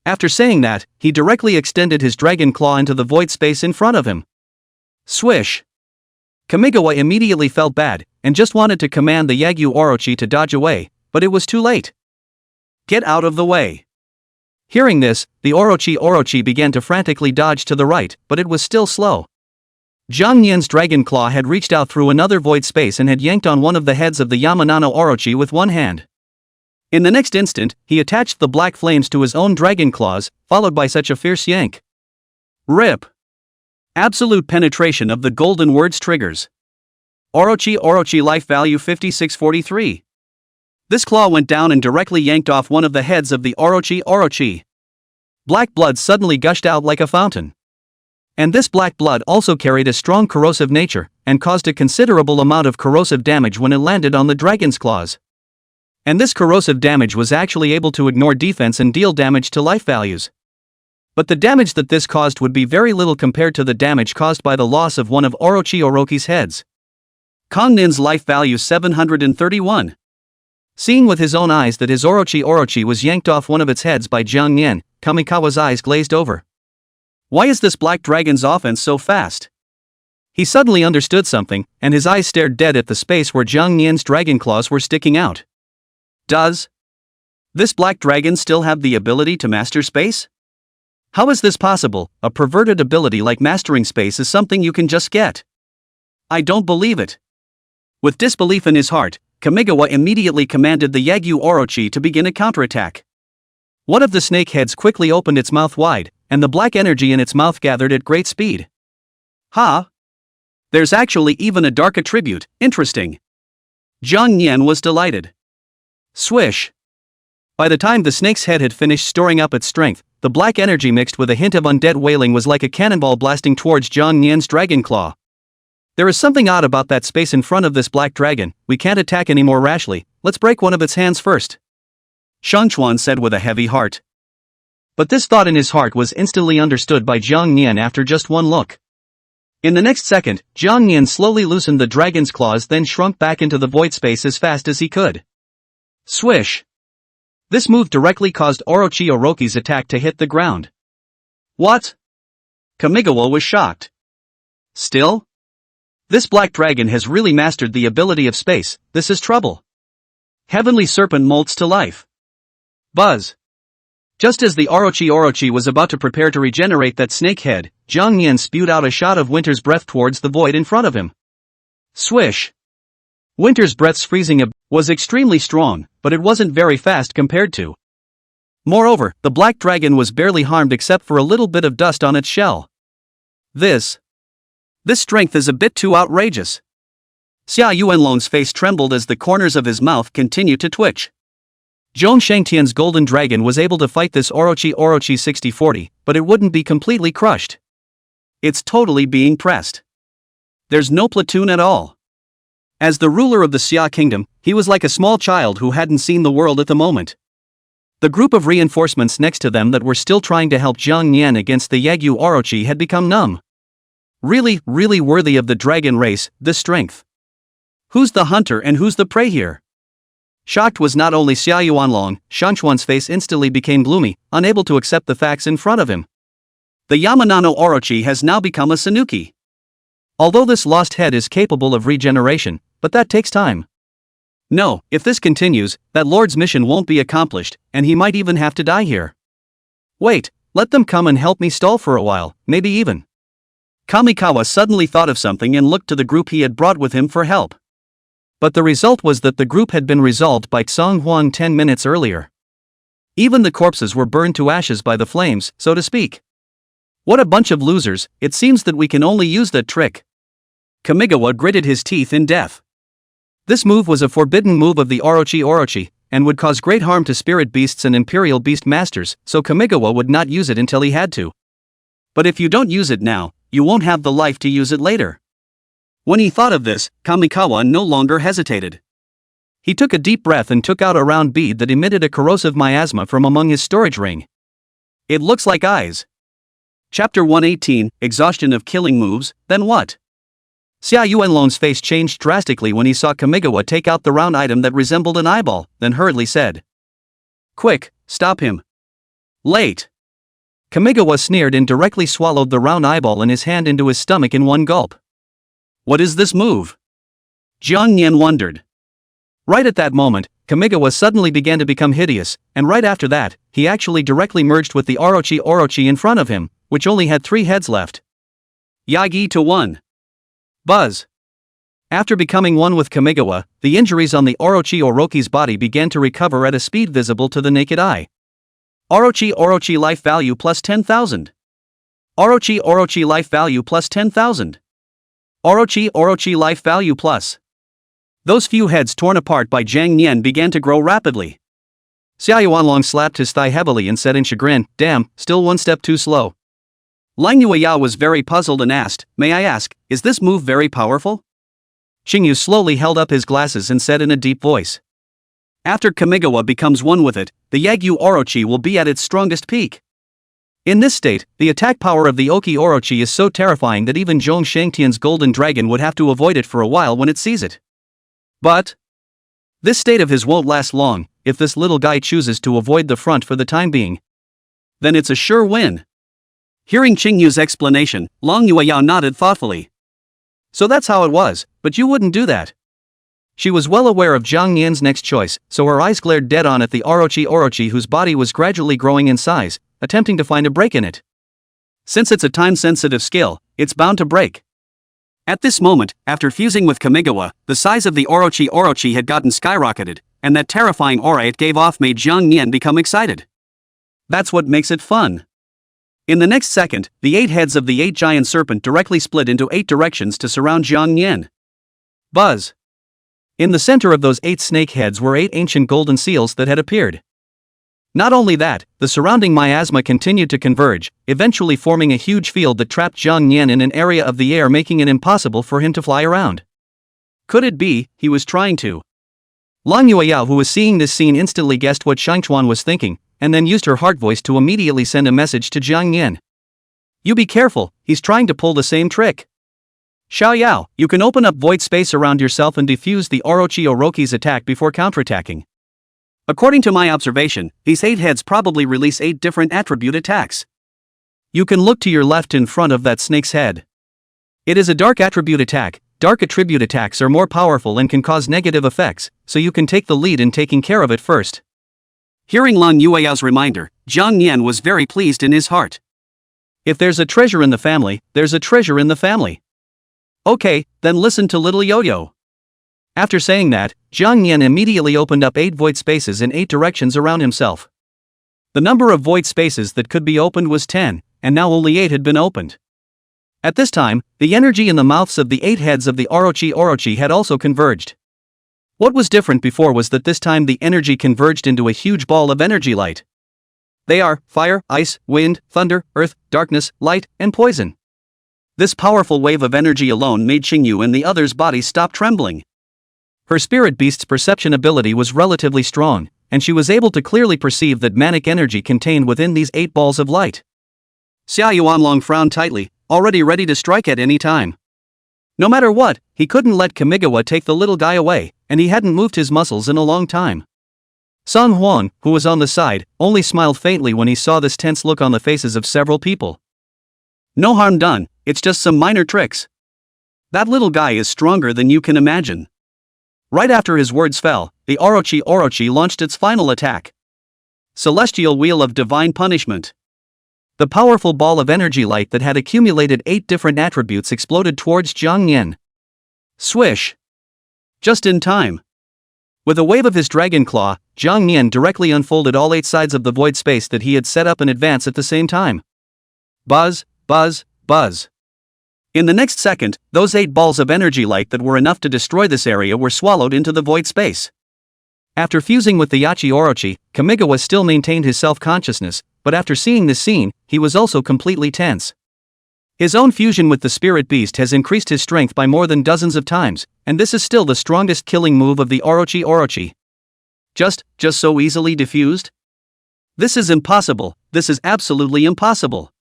After saying that, he directly extended his dragon claw into the void space in front of him. Swish. Kamigawa immediately felt bad, and just wanted to command the Yagyu Orochi to dodge away, but it was too late. Get out of the way. Hearing this, the Orochi began to frantically dodge to the right, but it was still slow. Jang Yan's dragon claw had reached out through another void space and had yanked on one of the heads of the Yamanano Orochi with one hand. In the next instant, he attached the black flames to his own dragon claws, followed by such a fierce yank. Rip. Absolute penetration of the golden words triggers. Orochi life value 5643. This claw went down and directly yanked off one of the heads of the Orochi. Black blood suddenly gushed out like a fountain. And this black blood also carried a strong corrosive nature, and caused a considerable amount of corrosive damage when it landed on the dragon's claws. And this corrosive damage was actually able to ignore defense and deal damage to life values. But the damage that this caused would be very little compared to the damage caused by the loss of one of Orochi's heads. Kongnin's life value 731. Seeing with his own eyes that his Orochi was yanked off one of its heads by Jang Yan, Kamikawa's eyes glazed over. Why is this black dragon's offense so fast? He suddenly understood something, and his eyes stared dead at the space where Jang Yan's dragon claws were sticking out. Does this black dragon still have the ability to master space? How is this possible? A perverted ability like mastering space is something you can just get. I don't believe it. With disbelief in his heart, Kamigawa immediately commanded the Yagyu Orochi to begin a counterattack. One of the snake heads quickly opened its mouth wide, and the black energy in its mouth gathered at great speed. Ha! There's actually even a dark attribute, interesting. Jang Yan was delighted. Swish. By the time the snake's head had finished storing up its strength, the black energy mixed with a hint of undead wailing was like a cannonball blasting towards Jang Yan's dragon claw. There is something odd about that space in front of this black dragon. We can't attack any more rashly, let's break one of its hands first. Shangchuan said with a heavy heart. But this thought in his heart was instantly understood by Jang Yan after just one look. In the next second, Jang Yan slowly loosened the dragon's claws, then shrunk back into the void space as fast as he could. Swish. This move directly caused Orochi's attack to hit the ground. What? Kamigawa was shocked. Still? This black dragon has really mastered the ability of space. This is trouble. Heavenly Serpent molts to life. Buzz. Just as the Orochi was about to prepare to regenerate that snake head, Jang Yan spewed out a shot of Winter's breath towards the void in front of him. Swish. Winter's breath's freezing was extremely strong, but it wasn't very fast compared to Moreover, the black dragon was barely harmed except for a little bit of dust on its shell. This strength is a bit too outrageous. Xia Yuanlong's face trembled as the corners of his mouth continued to twitch. Zhong Shangtian's golden dragon was able to fight this Orochi 6040, but it wouldn't be completely crushed. It's totally being pressed. There's no platoon at all. As the ruler of the Xia kingdom, he was like a small child who hadn't seen the world at the moment. The group of reinforcements next to them that were still trying to help Jang Yan against the Yagyu Orochi had become numb. Really worthy of the dragon race, this strength. Who's the hunter and who's the prey here? Shocked was not only Xia Yuanlong, Shanchuan's face instantly became gloomy, unable to accept the facts in front of him. The Yamanano Orochi has now become a Sanuki. Although this lost head is capable of regeneration, but that takes time. No, if this continues, that lord's mission won't be accomplished, and he might even have to die here. Wait, let them come and help me stall for a while, maybe even. Kamikawa suddenly thought of something and looked to the group he had brought with him for help. But the result was that the group had been resolved by Tsang Huang 10 minutes earlier. Even the corpses were burned to ashes by the flames, so to speak. What a bunch of losers, it seems that we can only use that trick. Kamigawa gritted his teeth in death. This move was a forbidden move of the Orochi, and would cause great harm to spirit beasts and imperial beast masters, so Kamigawa would not use it until he had to. But if you don't use it now, you won't have the life to use it later. When he thought of this, Kamikawa no longer hesitated. He took a deep breath and took out a round bead that emitted a corrosive miasma from among his storage ring. It looks like eyes. Chapter 118, Exhaustion of Killing Moves, then what? Xia Yuanlong's face changed drastically when he saw Kamigawa take out the round item that resembled an eyeball, then hurriedly said, "Quick, stop him." Late. Kamigawa sneered and directly swallowed the round eyeball in his hand into his stomach in one gulp. What is this move? Jang Yan wondered. Right at that moment, Kamigawa suddenly began to become hideous, and right after that, he actually directly merged with the Orochi in front of him, which only had 3 heads left. Yagi to 1. Buzz. After becoming one with Kamigawa, the injuries on the Orochi's body began to recover at a speed visible to the naked eye. Orochi life value plus 10,000. Orochi life value plus 10,000. Orochi life value plus. Those few heads torn apart by Jang Yan began to grow rapidly. Xia Yuanlong slapped his thigh heavily and said in chagrin, "Damn, still one step too slow." Lang Yueya was very puzzled and asked, "May I ask, is this move very powerful?" Qingyu slowly held up his glasses and said in a deep voice, "After Kamigawa becomes one with it, the Yagyu Orochi will be at its strongest peak. In this state, the attack power of the Oki Orochi is so terrifying that even Zhong Shangtian's golden dragon would have to avoid it for a while when it sees it. But this state of his won't last long. If this little guy chooses to avoid the front for the time being, then it's a sure win." Hearing Qingyu's explanation, Lang Yueyao nodded thoughtfully. "So that's how it was, but you wouldn't do that." She was well aware of Zhang Yan's next choice, so her eyes glared dead on at the Orochi whose body was gradually growing in size, attempting to find a break in it. Since it's a time-sensitive skill, it's bound to break. At this moment, after fusing with Kamigawa, the size of the Orochi had gotten skyrocketed, and that terrifying aura it gave off made Zhang Yan become excited. That's what makes it fun. In the next second, the 8 heads of the 8 giant serpent directly split into 8 directions to surround Zhang Yan. Buzz. In the center of those 8 snake heads were 8 ancient golden seals that had appeared. Not only that, the surrounding miasma continued to converge, eventually forming a huge field that trapped Zhang Yan in an area of the air, making it impossible for him to fly around. Could it be he was trying to? Lang Yueyao, who was seeing this scene, instantly guessed what Shangchuan was thinking, and then used her heart voice to immediately send a message to Zhang Yan. "You be careful, he's trying to pull the same trick. Xiaoyao, you can open up void space around yourself and defuse the Orochi's attack before counterattacking. According to my observation, these 8 heads probably release 8 different attribute attacks. You can look to your left in front of that snake's head. It is a dark attribute attack. Dark attribute attacks are more powerful and can cause negative effects, so you can take the lead in taking care of it first." Hearing Lang Yueyao's reminder, Zhang Yan was very pleased in his heart. If there's a treasure in the family, there's a treasure in the family. Okay, then listen to little Yo-Yo. After saying that, Zhang Yan immediately opened up 8 void spaces in 8 directions around himself. The number of void spaces that could be opened was 10, and now only 8 had been opened. At this time, the energy in the mouths of the 8 heads of the Orochi had also converged. What was different before was that this time the energy converged into a huge ball of energy light. They are fire, ice, wind, thunder, earth, darkness, light, and poison. This powerful wave of energy alone made Xingyu and the others' bodies stop trembling. Her spirit beast's perception ability was relatively strong, and she was able to clearly perceive that manic energy contained within these 8 balls of light. Xia Yuanlong frowned tightly, already ready to strike at any time. No matter what, he couldn't let Kamigawa take the little guy away, and he hadn't moved his muscles in a long time. Song Huang, who was on the side, only smiled faintly when he saw this tense look on the faces of several people. No harm done, it's just some minor tricks. That little guy is stronger than you can imagine. Right after his words fell, the Orochi launched its final attack. Celestial Wheel of Divine Punishment. The powerful ball of energy light that had accumulated 8 different attributes exploded towards Jang Yan. Swish! Just in time. With a wave of his dragon claw, Jang Yan directly unfolded all 8 sides of the void space that he had set up in advance at the same time. Buzz, buzz, buzz. In the next second, those 8 balls of energy light that were enough to destroy this area were swallowed into the void space. After fusing with the Orochi, Kamigawa still maintained his self-consciousness, but after seeing this scene, he was also completely tense. His own fusion with the spirit beast has increased his strength by more than dozens of times, and this is still the strongest killing move of the Orochi. Just so easily diffused? This is impossible, this is absolutely impossible.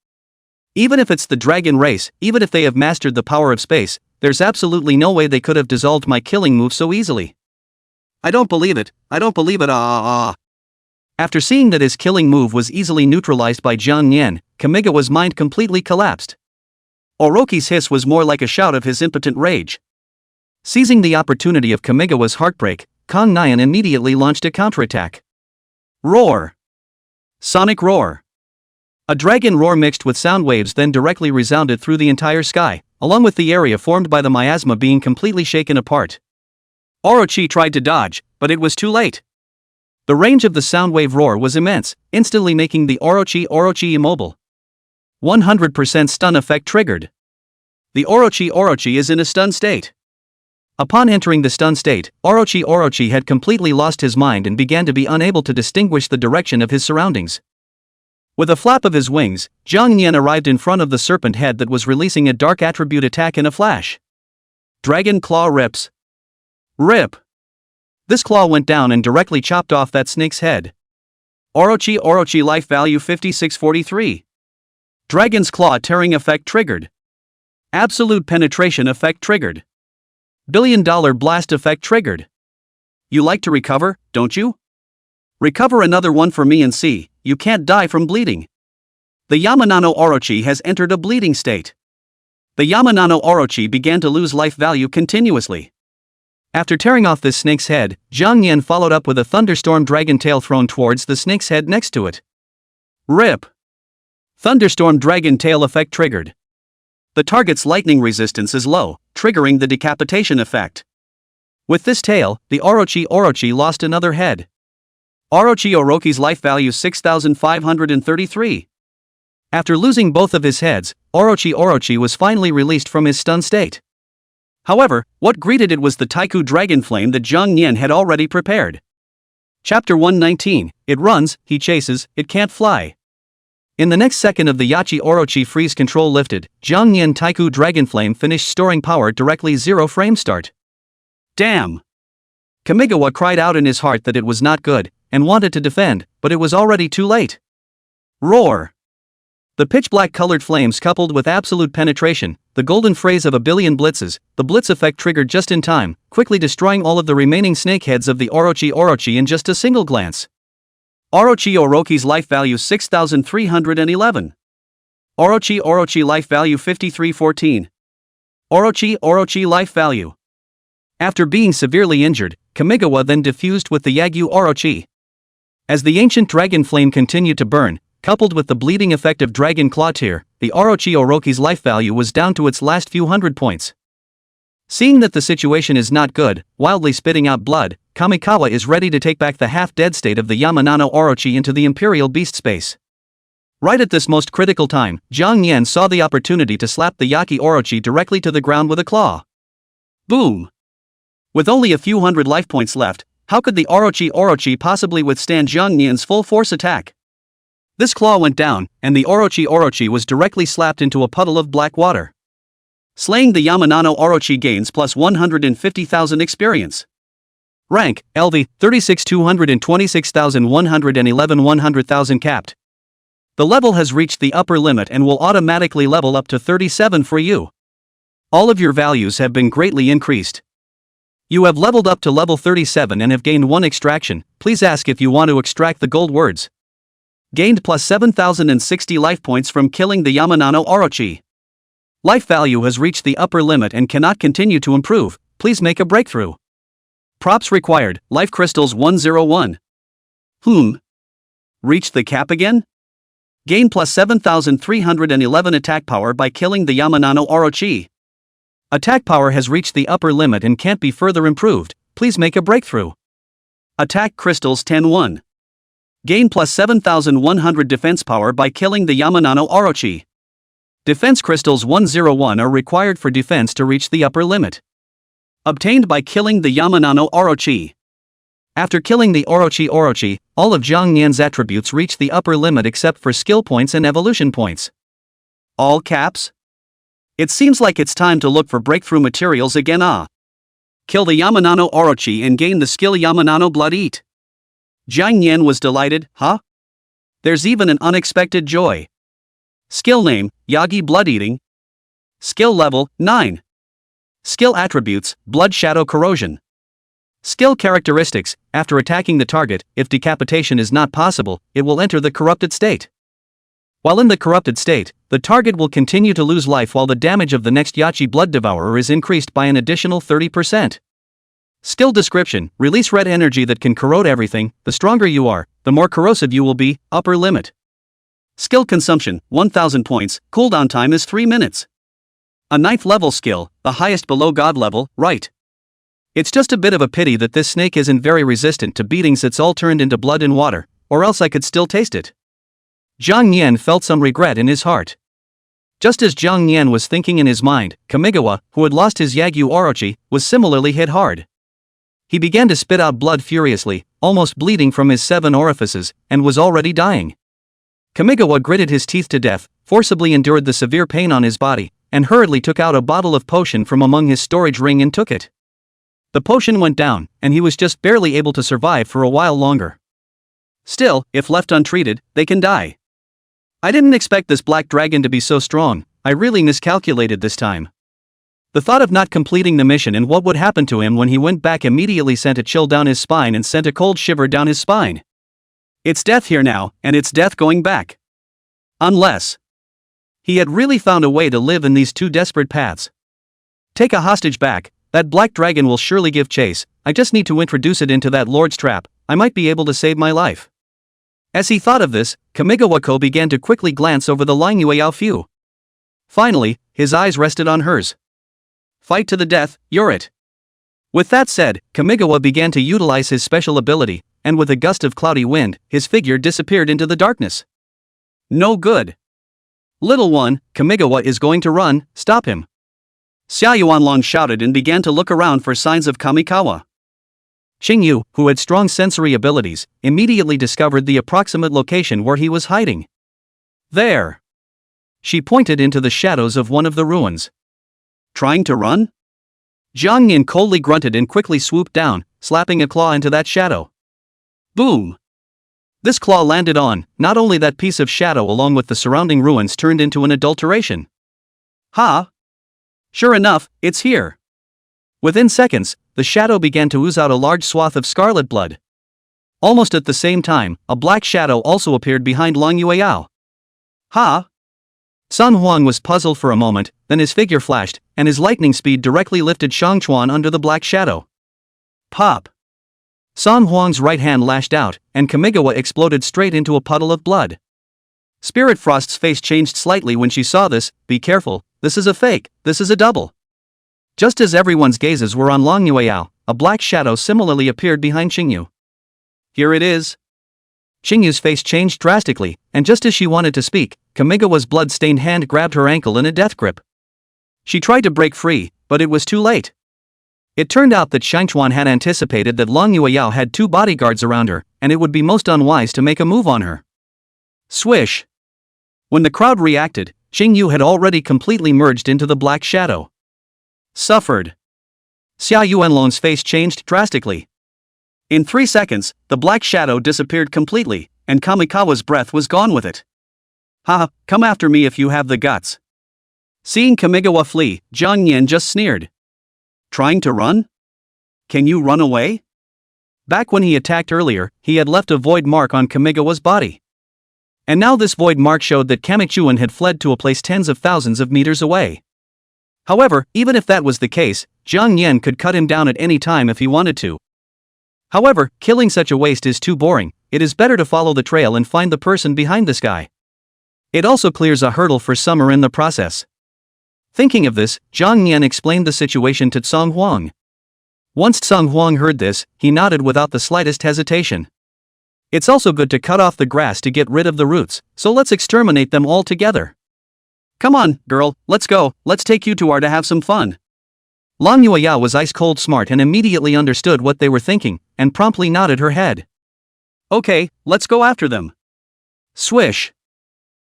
Even if it's the dragon race, even if they have mastered the power of space, there's absolutely no way they could have dissolved my killing move so easily. I don't believe it, After seeing that his killing move was easily neutralized by Jang Yan, Kamigawa's mind completely collapsed. Orochi's hiss was more like a shout of his impotent rage. Seizing the opportunity of Kamigawa's heartbreak, Kang Nyan immediately launched a counterattack. Roar! Sonic roar! A dragon roar mixed with sound waves then directly resounded through the entire sky, along with the area formed by the miasma being completely shaken apart. Orochi tried to dodge, but it was too late. The range of the sound wave roar was immense, instantly making the Orochi immobile. 100% stun effect triggered. The Orochi is in a stun state. Upon entering the stun state, Orochi had completely lost his mind and began to be unable to distinguish the direction of his surroundings. With a flap of his wings, Jang Yan arrived in front of the serpent head that was releasing a dark attribute attack in a flash. Dragon Claw rips. Rip! This claw went down and directly chopped off that snake's head. Orochi life value 5643. Dragon's Claw tearing effect triggered. Absolute penetration effect triggered. $1 billion blast effect triggered. You like to recover, don't you? Recover another one for me and see, you can't die from bleeding. The Yamanano Orochi has entered a bleeding state. The Yamanano Orochi began to lose life value continuously. After tearing off this snake's head, Jang Yan followed up with a thunderstorm dragon tail thrown towards the snake's head next to it. Rip! Thunderstorm dragon tail effect triggered. The target's lightning resistance is low, triggering the decapitation effect. With this tail, the Orochi lost another head. Orochi's life value 6,533. After losing both of his heads, Orochi was finally released from his stun state. However, what greeted it was the Taiku Dragon Flame that Jang Yan had already prepared. Chapter 119, It runs, he chases, it can't fly. In the next second of the Orochi freeze control lifted, Jang Yan Taiku Dragon Flame finished storing power directly 0 frame start. Damn! Kamigawa cried out in his heart that it was not good, and wanted to defend, but it was already too late. Roar! The pitch-black colored flames coupled with absolute penetration, the golden phrase of a billion blitzes, the blitz effect triggered just in time, quickly destroying all of the remaining snakeheads of the Orochi in just a single glance. Orochi's life value 6,311. Orochi life value 5314. Orochi life value. After being severely injured, Kamigawa then diffused with the Yagyu Orochi. As the ancient dragon flame continued to burn, coupled with the bleeding effect of Dragon Claw Tear, the Orochi's life value was down to its last few hundred points. Seeing that the situation is not good, wildly spitting out blood, Kamikawa is ready to take back the half-dead state of the Yamanano Orochi into the Imperial Beast space. Right at this most critical time, Jang Yan saw the opportunity to slap the Yaki Orochi directly to the ground with a claw. Boom! With only a few hundred life points left, how could the Orochi possibly withstand Jang Yan's full force attack? This claw went down, and the Orochi was directly slapped into a puddle of black water. Slaying the Yamanano Orochi gains plus 150,000 experience. Rank, LV, 36,226,111 100,000 capped. The level has reached the upper limit and will automatically level up to 37 for you. All of your values have been greatly increased. You have leveled up to level 37 and have gained 1 extraction. Please ask if you want to extract the gold words. Gained plus 7,060 life points from killing the Yamanano Orochi. Life value has reached the upper limit and cannot continue to improve. Please make a breakthrough. Props required, life crystals 101. Reached the cap again? Gain plus 7,311 attack power by killing the Yamanano Orochi. Attack power has reached the upper limit and can't be further improved. Please make a breakthrough. Attack crystals 10-1. Gain plus 7,100 defense power by killing the Yamanano Orochi. Defense crystals 101 are required for defense to reach the upper limit. Obtained by killing the Yamanano Orochi. After killing the Orochi, all of Jang Yan's attributes reach the upper limit except for skill points and evolution points. All caps? It seems like it's time to look for breakthrough materials again. Kill the Yamanano Orochi and gain the skill Yamanano Blood Eat. Jang Yan was delighted, There's even an unexpected joy. Skill name, Yagi Blood Eating. Skill level, 9. Skill attributes, Blood Shadow Corrosion. Skill characteristics, after attacking the target, if decapitation is not possible, it will enter the corrupted state. While in the corrupted state, the target will continue to lose life while the damage of the next Yachi Blood Devourer is increased by an additional 30%. Skill description, release red energy that can corrode everything. The stronger you are, the more corrosive you will be, upper limit. Skill consumption, 1000 points, cooldown time is 3 minutes. A 9th level skill, the highest below God level, right. It's just a bit of a pity that this snake isn't very resistant to beatings. It's all turned into blood and water, or else I could still taste it. Jang Yan felt some regret in his heart. Just as Jang Yan was thinking in his mind, Kamigawa, who had lost his Yagyu Orochi, was similarly hit hard. He began to spit out blood furiously, almost bleeding from his 7 orifices, and was already dying. Kamigawa gritted his teeth to death, forcibly endured the severe pain on his body, and hurriedly took out a bottle of potion from among his storage ring and took it. The potion went down, and he was just barely able to survive for a while longer. Still, if left untreated, they can die. I didn't expect this black dragon to be so strong. I really miscalculated this time. The thought of not completing the mission and what would happen to him when he went back immediately sent a chill down his spine and sent a cold shiver down his spine. It's death here now, and it's death going back. Unless he had really found a way to live in these 2 desperate paths. Take a hostage back. That black dragon will surely give chase. I just need to introduce it into that lord's trap. I might be able to save my life. As he thought of this, Kamigawa began to quickly glance over the Ling Yao Fu. Finally, his eyes rested on hers. Fight to the death, you're it. With that said, Kamigawa began to utilize his special ability, and with a gust of cloudy wind, his figure disappeared into the darkness. No good. Little one, Kamigawa is going to run, stop him. Xia Yuanlong shouted and began to look around for signs of Kamikawa. Xingyu, who had strong sensory abilities, immediately discovered the approximate location where he was hiding. There. She pointed into the shadows of one of the ruins. Trying to run? Jang Yan coldly grunted and quickly swooped down, slapping a claw into that shadow. Boom! This claw landed on, not only that piece of shadow along with the surrounding ruins turned into an adulteration. Sure enough, it's here. Within seconds, the shadow began to ooze out a large swath of scarlet blood. Almost at the same time, a black shadow also appeared behind Long Yueyao. Sun Huang was puzzled for a moment, then his figure flashed, and his lightning speed directly lifted Shang Chuan under the black shadow. Pop! Sun Huang's right hand lashed out, and Kamigawa exploded straight into a puddle of blood. Spirit Frost's face changed slightly when she saw this. Be careful, this is a fake, this is a double. Just as everyone's gazes were on Long Yueyao, a black shadow similarly appeared behind Qingyu. Here it is. Qingyu's face changed drastically, and just as she wanted to speak, Kamigawa's blood-stained hand grabbed her ankle in a death grip. She tried to break free, but it was too late. It turned out that Shangchuan had anticipated that Long Yueyao had 2 bodyguards around her, and it would be most unwise to make a move on her. Swish! When the crowd reacted, Qingyu had already completely merged into the black shadow. Suffered. Xia Yuanlong's face changed drastically. In 3 seconds, the black shadow disappeared completely, and Kamikawa's breath was gone with it. Haha, come after me if you have the guts. Seeing Kamigawa flee, Jang Yan just sneered. Trying to run? Can you run away? Back when he attacked earlier, he had left a void mark on Kamigawa's body. And now this void mark showed that Kamichuan had fled to a place tens of thousands of meters away. However, even if that was the case, Jang Yan could cut him down at any time if he wanted to. However, killing such a waste is too boring. It is better to follow the trail and find the person behind this guy. It also clears a hurdle for Summer in the process. Thinking of this, Jang Yan explained the situation to Song Huang. Once Song Huang heard this, he nodded without the slightest hesitation. It's also good to cut off the grass to get rid of the roots, so let's exterminate them all together. Come on, girl, let's go, let's take you to our to have some fun. Long Yueyao was ice-cold smart and immediately understood what they were thinking, and promptly nodded her head. Okay, let's go after them. Swish!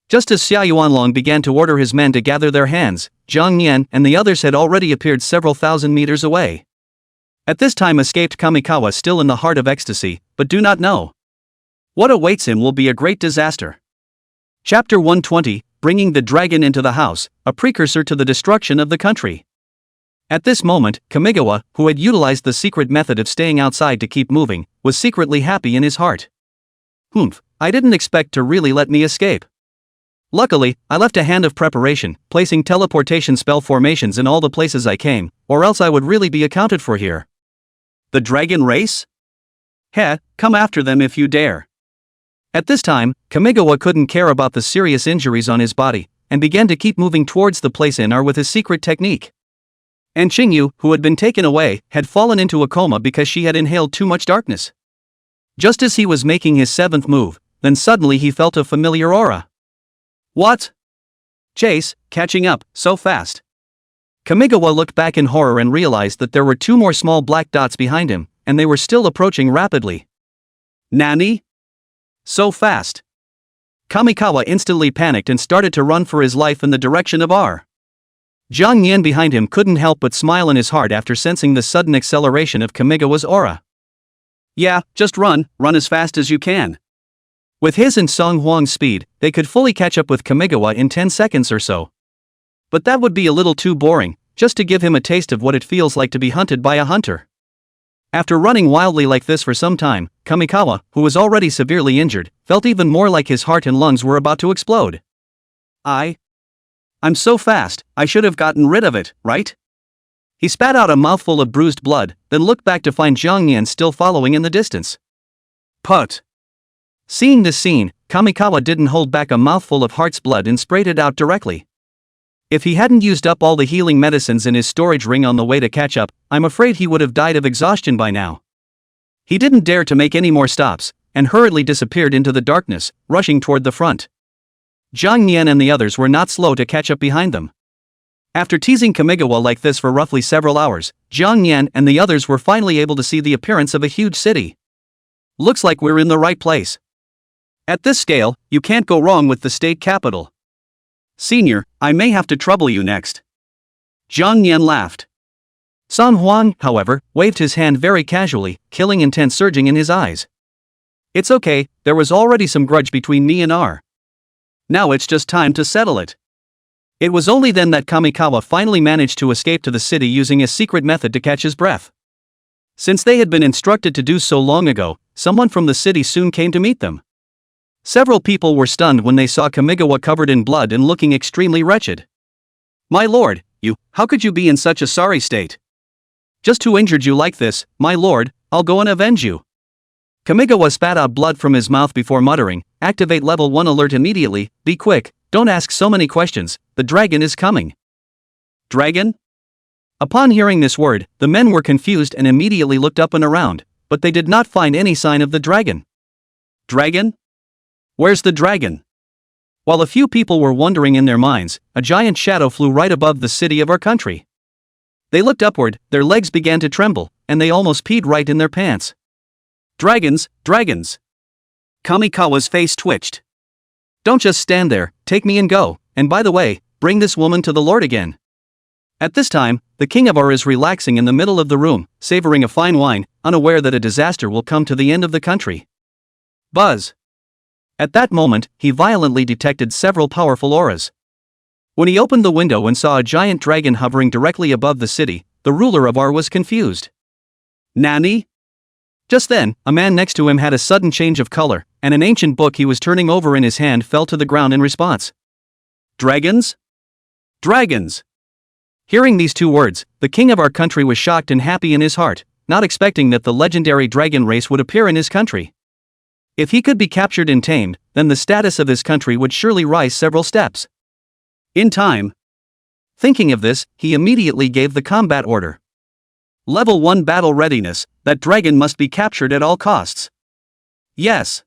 Just as Xia Yuanlong began to order his men to gather their hands, Jang Yan and the others had already appeared several thousand meters away. At this time escaped Kamikawa still in the heart of ecstasy, but do not know. What awaits him will be a great disaster. Chapter 120, Bringing the Dragon into the House, a precursor to the destruction of the country. At this moment, Kamigawa, who had utilized the secret method of staying outside to keep moving, was secretly happy in his heart. Humph, I didn't expect to really let me escape. Luckily, I left a hand of preparation, placing teleportation spell formations in all the places I came, or else I would really be accounted for here. The dragon race? Heh, come after them if you dare. At this time, Kamigawa couldn't care about the serious injuries on his body, and began to keep moving towards the place in with his secret technique. And Qingyu, who had been taken away, had fallen into a coma because she had inhaled too much darkness. Just as he was making his 7th move, then suddenly he felt a familiar aura. What? Chase, catching up, so fast. Kamigawa looked back in horror and realized that there were 2 more small black dots behind him, and they were still approaching rapidly. Nani? So fast. Kamikawa instantly panicked and started to run for his life in the direction of R. Jang Yan behind him couldn't help but smile in his heart after sensing the sudden acceleration of Kamigawa's aura. Yeah, just run as fast as you can. With his and Song Huang's speed, they could fully catch up with Kamigawa in 10 seconds or so. But that would be a little too boring, just to give him a taste of what it feels like to be hunted by a hunter. After running wildly like this for some time, Kamikawa, who was already severely injured, felt even more like his heart and lungs were about to explode. I'm so fast, I should have gotten rid of it, right? He spat out a mouthful of bruised blood, then looked back to find Jang Yan still following in the distance. Put! Seeing this scene, Kamikawa didn't hold back a mouthful of heart's blood and sprayed it out directly. If he hadn't used up all the healing medicines in his storage ring on the way to catch up, I'm afraid he would have died of exhaustion by now. He didn't dare to make any more stops, and hurriedly disappeared into the darkness, rushing toward the front. Jang Yan and the others were not slow to catch up behind them. After teasing Kamigawa like this for roughly several hours, Jang Yan and the others were finally able to see the appearance of a huge city. Looks like we're in the right place. At this scale, you can't go wrong with the state capital. Senior, I may have to trouble you next. Jang Yan laughed. Song Huang, however, waved his hand very casually, killing intent surging in his eyes. It's okay, there was already some grudge between me and R. Now it's just time to settle it. It was only then that Kamikawa finally managed to escape to the city using a secret method to catch his breath. Since they had been instructed to do so long ago, someone from the city soon came to meet them. Several people were stunned when they saw Kamigawa covered in blood and looking extremely wretched. My lord, how could you be in such a sorry state? Just who injured you like this, my lord, I'll go and avenge you. Kamigawa spat out blood from his mouth before muttering, activate level 1 alert immediately, be quick, don't ask so many questions, the dragon is coming. Dragon? Upon hearing this word, the men were confused and immediately looked up and around, but they did not find any sign of the dragon. Dragon? Where's the dragon? While a few people were wondering in their minds, a giant shadow flew right above the city of our country. They looked upward, their legs began to tremble, and they almost peed right in their pants. Dragons, dragons! Kamikawa's face twitched. Don't just stand there, take me and go, and by the way, bring this woman to the Lord again. At this time, the king of Ar is relaxing in the middle of the room, savoring a fine wine, unaware that a disaster will come to the end of the country. Buzz! At that moment, he violently detected several powerful auras. When he opened the window and saw a giant dragon hovering directly above the city, the ruler of Ar was confused. Nani? Just then, a man next to him had a sudden change of color, and an ancient book he was turning over in his hand fell to the ground in response. Dragons? Dragons! Hearing these two words, the king of our country was shocked and happy in his heart, not expecting that the legendary dragon race would appear in his country. If he could be captured and tamed, then the status of his country would surely rise several steps. In time. Thinking of this, he immediately gave the combat order. Level 1 battle readiness, that dragon must be captured at all costs. Yes.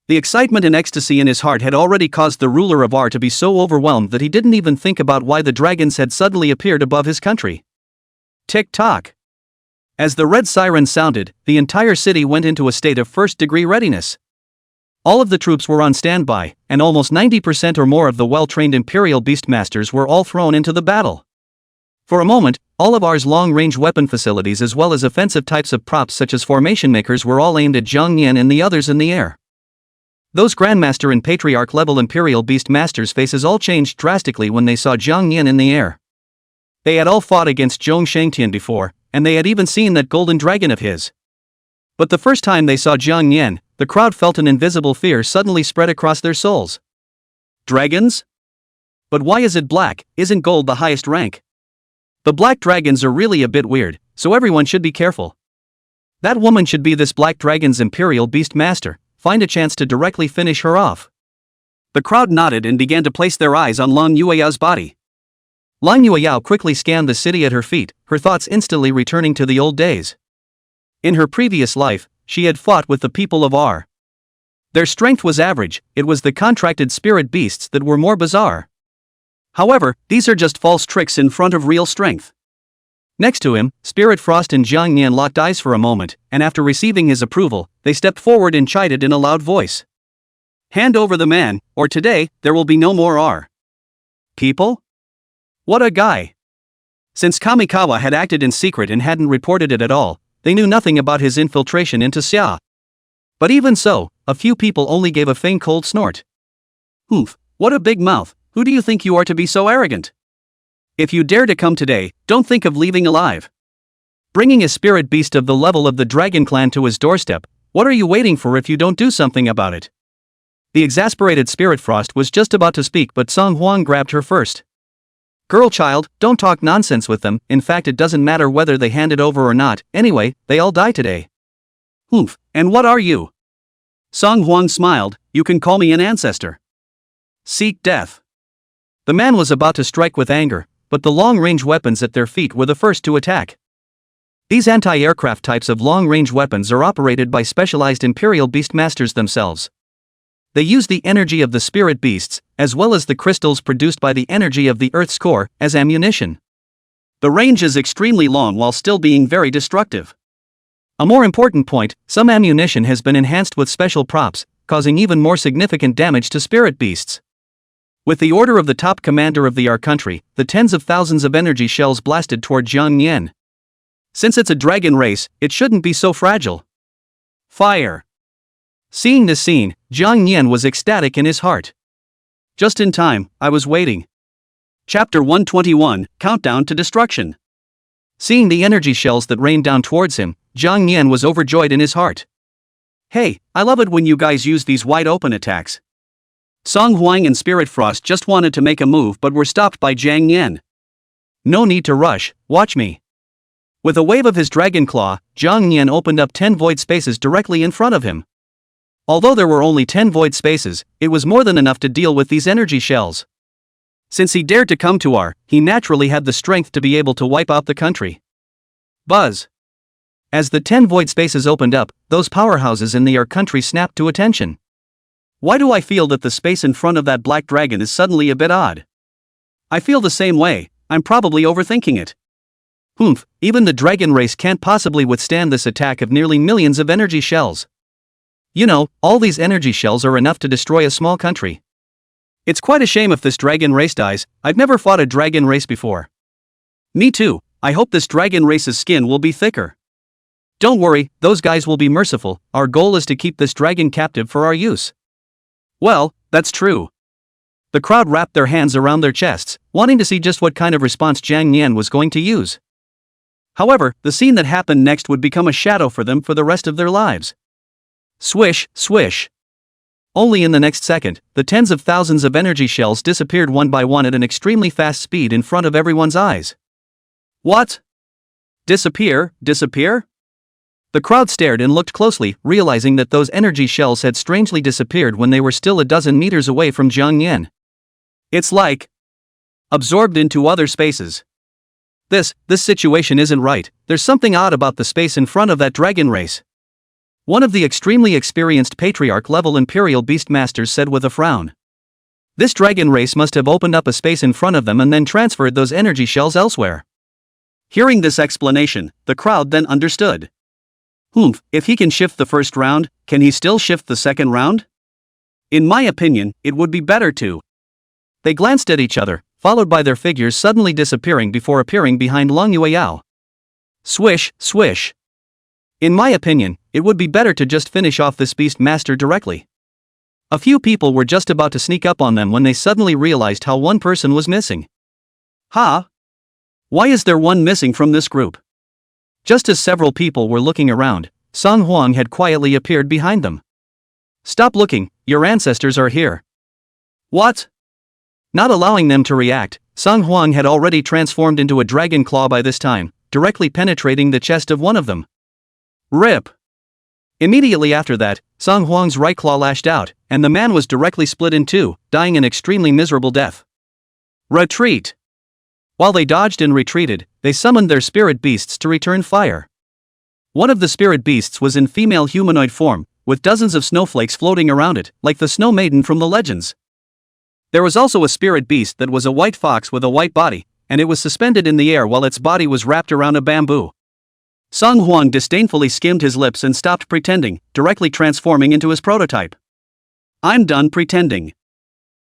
The excitement and ecstasy in his heart had already caused the ruler of Ar to be so overwhelmed that he didn't even think about why the dragons had suddenly appeared above his country. Tick-tock. As the red siren sounded, the entire city went into a state of first-degree readiness. All of the troops were on standby, and almost 90% or more of the well-trained Imperial Beastmasters were all thrown into the battle. For a moment, all of Ar's long-range weapon facilities as well as offensive types of props such as formation makers were all aimed at Jang Yan and the others in the air. Those Grandmaster and Patriarch-level Imperial Beastmasters' faces all changed drastically when they saw Jang Yan in the air. They had all fought against Zhong Shangtian before, and they had even seen that golden dragon of his. But the first time they saw Jang Yan, the crowd felt an invisible fear suddenly spread across their souls. Dragons? But why is it black? Isn't gold the highest rank? The black dragons are really a bit weird, so everyone should be careful. That woman should be this black dragon's Imperial Beastmaster. Find a chance to directly finish her off. The crowd nodded and began to place their eyes on Lang Yueyao's body. Lang Yueyao quickly scanned the city at her feet, her thoughts instantly returning to the old days. In her previous life, she had fought with the people of Ar. Their strength was average, it was the contracted spirit beasts that were more bizarre. However, these are just false tricks in front of real strength. Next to him, Spirit Frost and Jang Yan locked eyes for a moment, and after receiving his approval, they stepped forward and chided in a loud voice. Hand over the man, or today, there will be no more Ar. People? What a guy! Since Kamikawa had acted in secret and hadn't reported it at all, they knew nothing about his infiltration into Xia. But even so, a few people only gave a faint cold snort. Oof, what a big mouth, who do you think you are to be so arrogant? If you dare to come today, don't think of leaving alive. Bringing a spirit beast of the level of the Dragon Clan to his doorstep, what are you waiting for if you don't do something about it? The exasperated Spirit Frost was just about to speak but Song Huang grabbed her first. Girl child, don't talk nonsense with them, in fact it doesn't matter whether they hand it over or not, anyway, they all die today. Oof, and what are you? Song Huang smiled, you can call me an ancestor. Seek death. The man was about to strike with anger, but the long-range weapons at their feet were the first to attack. These anti-aircraft types of long-range weapons are operated by specialized Imperial Beastmasters themselves. They use the energy of the spirit beasts, as well as the crystals produced by the energy of the Earth's core, as ammunition. The range is extremely long while still being very destructive. A more important point, some ammunition has been enhanced with special props, causing even more significant damage to spirit beasts. With the order of the top commander of the Ar country, the tens of thousands of energy shells blasted toward Jang Yan. Since it's a dragon race, it shouldn't be so fragile. Fire! Seeing this scene, Jang Yan was ecstatic in his heart. Just in time, I was waiting. Chapter 121, Countdown to Destruction. Seeing the energy shells that rained down towards him, Jang Yan was overjoyed in his heart. Hey, I love it when you guys use these wide-open attacks. Song Huang and Spirit Frost just wanted to make a move but were stopped by Jang Yan. No need to rush, watch me. With a wave of his dragon claw, Jang Yan opened up 10 void spaces directly in front of him. Although there were only 10 void spaces, it was more than enough to deal with these energy shells. Since he dared to come to our, he naturally had the strength to be able to wipe out the country. Buzz. As the 10 void spaces opened up, those powerhouses in the our country snapped to attention. Why do I feel that the space in front of that black dragon is suddenly a bit odd? I feel the same way, I'm probably overthinking it. Even the dragon race can't possibly withstand this attack of nearly millions of energy shells. You know, all these energy shells are enough to destroy a small country. It's quite a shame if this dragon race dies. I've never fought a dragon race before. Me too, I hope this dragon race's skin will be thicker. Don't worry, those guys will be merciful, our goal is to keep this dragon captive for our use. Well, that's true. The crowd wrapped their hands around their chests, wanting to see just what kind of response Jang Yan was going to use. However, the scene that happened next would become a shadow for them for the rest of their lives. Swish, swish. Only in the next second, the tens of thousands of energy shells disappeared one by one at an extremely fast speed in front of everyone's eyes. What? Disappear? The crowd stared and looked closely, realizing that those energy shells had strangely disappeared when they were still a dozen meters away from Jang Yan. It's like absorbed into other spaces. This situation isn't right, there's something odd about the space in front of that dragon race. One of the extremely experienced patriarch-level Imperial Beastmasters said with a frown. This dragon race must have opened up a space in front of them and then transferred those energy shells elsewhere. Hearing this explanation, the crowd then understood. If he can shift the first round, can he still shift the second round? In my opinion, it would be better to. They glanced at each other, followed by their figures suddenly disappearing before appearing behind Long Yueyao. Swish, swish. In my opinion, it would be better to just finish off this beast master directly. A few people were just about to sneak up on them when they suddenly realized how one person was missing. Why is there one missing from this group? Just as several people were looking around, Song Huang had quietly appeared behind them. Stop looking, your ancestors are here. What? Not allowing them to react, Song Huang had already transformed into a dragon claw by this time, directly penetrating the chest of one of them. Rip! Immediately after that, Song Huang's right claw lashed out, and the man was directly split in two, dying an extremely miserable death. Retreat! While they dodged and retreated, they summoned their spirit beasts to return fire. One of the spirit beasts was in female humanoid form, with dozens of snowflakes floating around it, like the Snow Maiden from the legends. There was also a spirit beast that was a white fox with a white body, and it was suspended in the air while its body was wrapped around a bamboo. Song Huang disdainfully skimmed his lips and stopped pretending, directly transforming into his prototype. I'm done pretending.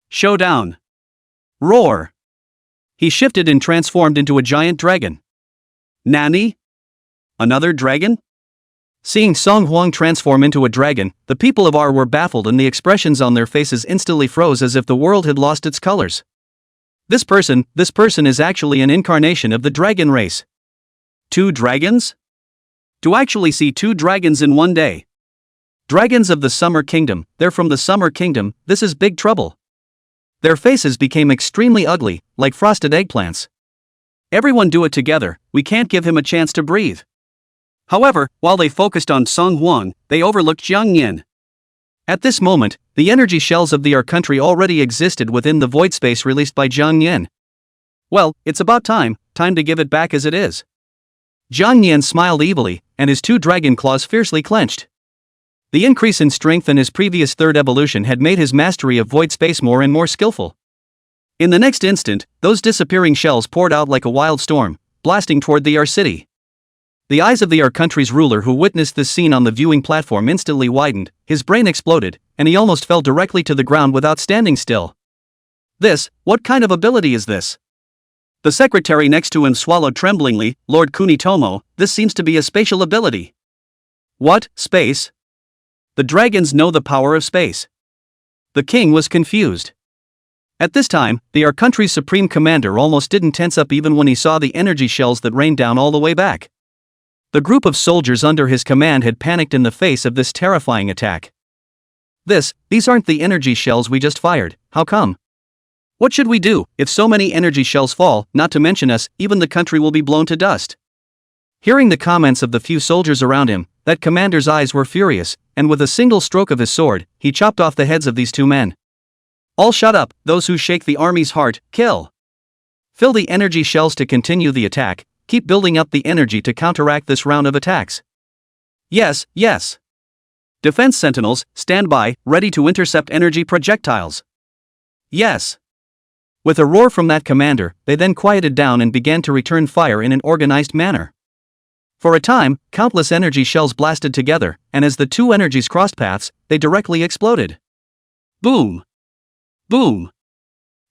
Showdown. Roar. He shifted and transformed into a giant dragon. Nani? Another dragon? Seeing Song Huang transform into a dragon, the people of R were baffled and the expressions on their faces instantly froze as if the world had lost its colors. This person is actually an incarnation of the dragon race. 2 dragons? To actually see 2 dragons in one day. Dragons of the Summer Kingdom, they're from the Summer Kingdom, this is big trouble. Their faces became extremely ugly, like frosted eggplants. Everyone do it together, we can't give him a chance to breathe. However, while they focused on Song Huang, they overlooked Jang Yan. At this moment, the energy shells of the our country already existed within the void space released by Jang Yan. Well, it's about time to give it back as it is. Jang Yan smiled evilly, and his 2 dragon claws fiercely clenched. The increase in strength in his previous 3rd evolution had made his mastery of void space more and more skillful. In the next instant, those disappearing shells poured out like a wild storm, blasting toward the our city. The eyes of the our country's ruler who witnessed this scene on the viewing platform instantly widened, his brain exploded, and he almost fell directly to the ground without standing still. What kind of ability is this? The secretary next to him swallowed tremblingly. Lord Kunitomo, this seems to be a spatial ability. What, space? The dragons know the power of space. The king was confused. At this time, our country's supreme commander almost didn't tense up even when he saw the energy shells that rained down all the way back. The group of soldiers under his command had panicked in the face of this terrifying attack. These aren't the energy shells we just fired, how come? What should we do? If so many energy shells fall, not to mention us, even the country will be blown to dust. Hearing the comments of the few soldiers around him, that commander's eyes were furious, and with a single stroke of his sword, he chopped off the heads of these 2 men. All shut up, those who shake the army's heart, kill. Fill the energy shells to continue the attack, keep building up the energy to counteract this round of attacks. Yes, yes. Defense sentinels, stand by, ready to intercept energy projectiles. Yes. With a roar from that commander, they then quieted down and began to return fire in an organized manner. For a time, countless energy shells blasted together, and as the two energies crossed paths, they directly exploded. Boom! Boom!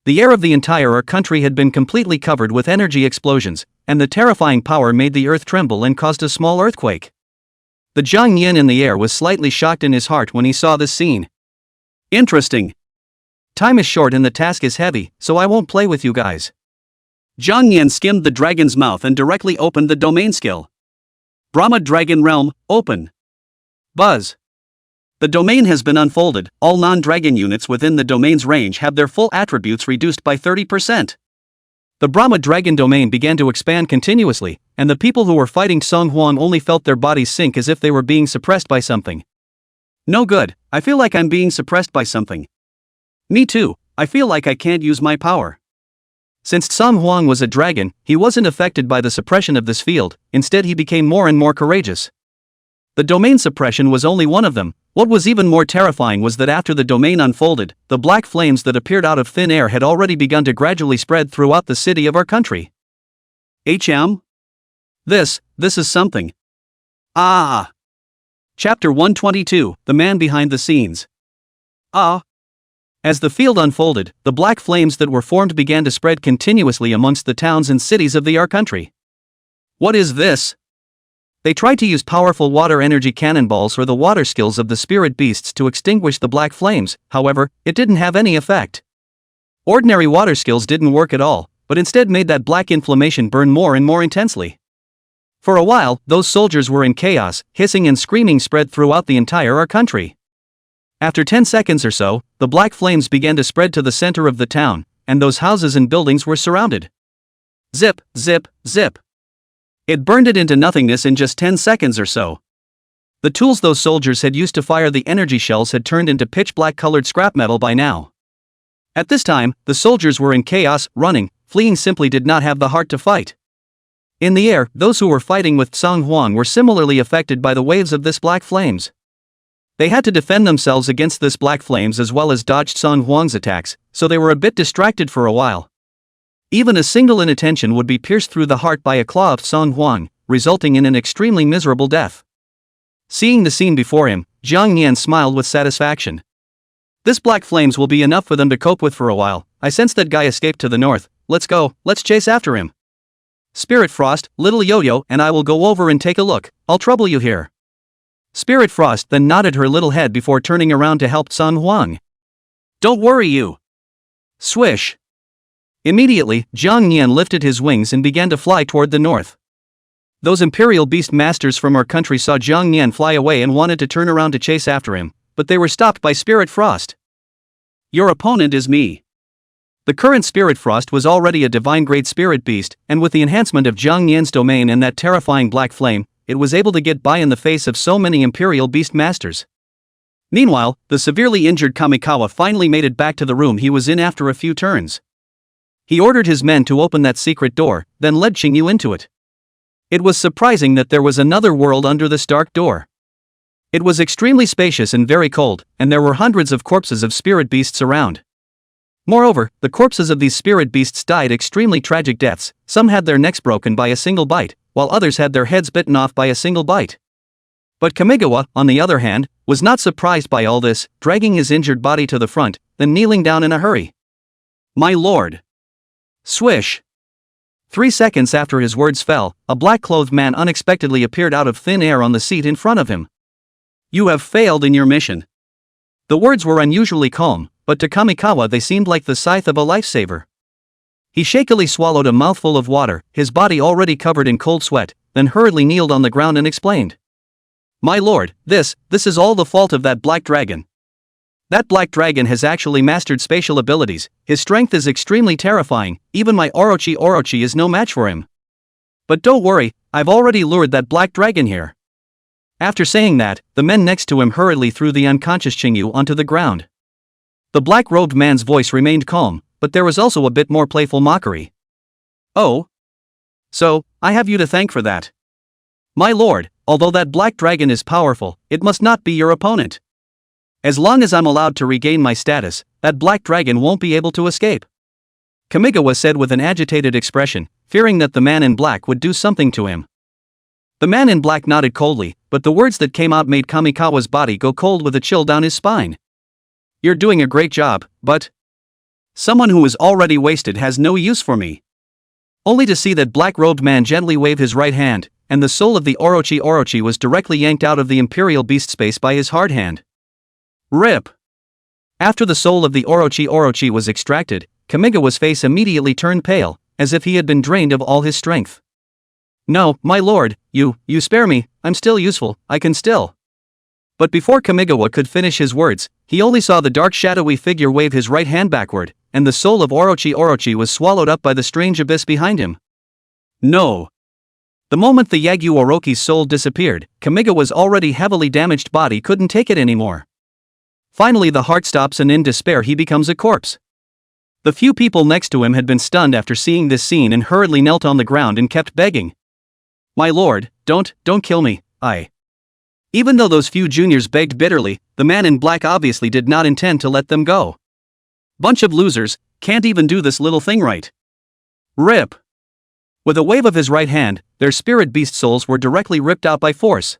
The air of the entire country had been completely covered with energy explosions, and the terrifying power made the earth tremble and caused a small earthquake. The Jang Yan in the air was slightly shocked in his heart when he saw this scene. Interesting. Time is short and the task is heavy, so I won't play with you guys. Jang Yan skimmed the dragon's mouth and directly opened the domain skill. Brahma Dragon Realm, open. Buzz. The domain has been unfolded. All non-dragon units within the domain's range have their full attributes reduced by 30%. The Brahma Dragon domain began to expand continuously, and the people who were fighting Song Huang only felt their bodies sink as if they were being suppressed by something. No good, I feel like I'm being suppressed by something. Me too, I feel like I can't use my power. Since Song Huang was a dragon, he wasn't affected by the suppression of this field, instead he became more and more courageous. The domain suppression was only one of them. What was even more terrifying was that after the domain unfolded, the black flames that appeared out of thin air had already begun to gradually spread throughout the city of our country. This is something. Ah! Chapter 122, The Man Behind the Scenes. Ah! As the field unfolded, the black flames that were formed began to spread continuously amongst the towns and cities of our country. What is this? They tried to use powerful water energy cannonballs or the water skills of the spirit beasts to extinguish the black flames, however, it didn't have any effect. Ordinary water skills didn't work at all, but instead made that black inflammation burn more and more intensely. For a while, those soldiers were in chaos, hissing and screaming spread throughout the entire country. After 10 seconds or so, the black flames began to spread to the center of the town, and those houses and buildings were surrounded. Zip, zip, zip. It burned it into nothingness in just 10 seconds or so. The tools those soldiers had used to fire the energy shells had turned into pitch-black colored scrap metal by now. At this time, the soldiers were in chaos, running, fleeing simply did not have the heart to fight. In the air, those who were fighting with Song Huang were similarly affected by the waves of this black flames. They had to defend themselves against this black flames as well as dodged Song Huang's attacks, so they were a bit distracted for a while. Even a single inattention would be pierced through the heart by a claw of Song Huang, resulting in an extremely miserable death. Seeing the scene before him, Jang Yan smiled with satisfaction. This black flames will be enough for them to cope with for a while. I sense that guy escaped to the north. Let's go, let's chase after him. Spirit Frost, Little Yo-Yo and I will go over and take a look. I'll trouble you here. Spirit Frost then nodded her little head before turning around to help Song Huang. Don't worry you. Swish. Immediately, Jang Yan lifted his wings and began to fly toward the north. Those Imperial Beast Masters from our country saw Jang Yan fly away and wanted to turn around to chase after him, but they were stopped by Spirit Frost. Your opponent is me. The current Spirit Frost was already a divine-grade spirit beast, and with the enhancement of Jang Yan's domain and that terrifying black flame, it was able to get by in the face of so many Imperial Beast Masters. Meanwhile, the severely injured Kamikawa finally made it back to the room he was in after a few turns. He ordered his men to open that secret door, then led Qingyu into it. It was surprising that there was another world under this dark door. It was extremely spacious and very cold, and there were hundreds of corpses of spirit beasts around. Moreover, the corpses of these spirit beasts died extremely tragic deaths. Some had their necks broken by a single bite, while others had their heads bitten off by a single bite. But Kamigawa, on the other hand, was not surprised by all this, dragging his injured body to the front, then kneeling down in a hurry. My lord. Swish. 3 seconds after his words fell, a black-clothed man unexpectedly appeared out of thin air on the seat in front of him. You have failed in your mission. The words were unusually calm, but to Kamikawa they seemed like the scythe of a lifesaver. He shakily swallowed a mouthful of water, his body already covered in cold sweat, then hurriedly kneeled on the ground and explained. My lord, this is all the fault of that black dragon. That black dragon has actually mastered spatial abilities, his strength is extremely terrifying, even my Orochi is no match for him. But don't worry, I've already lured that black dragon here. After saying that, the men next to him hurriedly threw the unconscious Qingyu onto the ground. The black-robed man's voice remained calm, but there was also a bit more playful mockery. Oh? So, I have you to thank for that. My lord, although that black dragon is powerful, it must not be your opponent. As long as I'm allowed to regain my status, that black dragon won't be able to escape. Kamigawa said with an agitated expression, fearing that the man in black would do something to him. The man in black nodded coldly, but the words that came out made Kamikawa's body go cold with a chill down his spine. You're doing a great job, but someone who is already wasted has no use for me. Only to see that black-robed man gently wave his right hand, and the soul of the Orochi was directly yanked out of the Imperial Beast space by his hard hand. RIP. After the soul of the Orochi was extracted, Kamigawa's face immediately turned pale, as if he had been drained of all his strength. No, my lord, you spare me, I'm still useful, I can still. But before Kamigawa could finish his words, he only saw the dark shadowy figure wave his right hand backward, and the soul of Orochi was swallowed up by the strange abyss behind him. No. The moment the Yagyu Orochi's soul disappeared, Kamigawa's already heavily damaged body couldn't take it anymore. Finally the heart stops and in despair he becomes a corpse. The few people next to him had been stunned after seeing this scene and hurriedly knelt on the ground and kept begging. My lord, don't kill me, Even though those few juniors begged bitterly, the man in black obviously did not intend to let them go. Bunch of losers, can't even do this little thing right. RIP. With a wave of his right hand, their spirit beast souls were directly ripped out by force.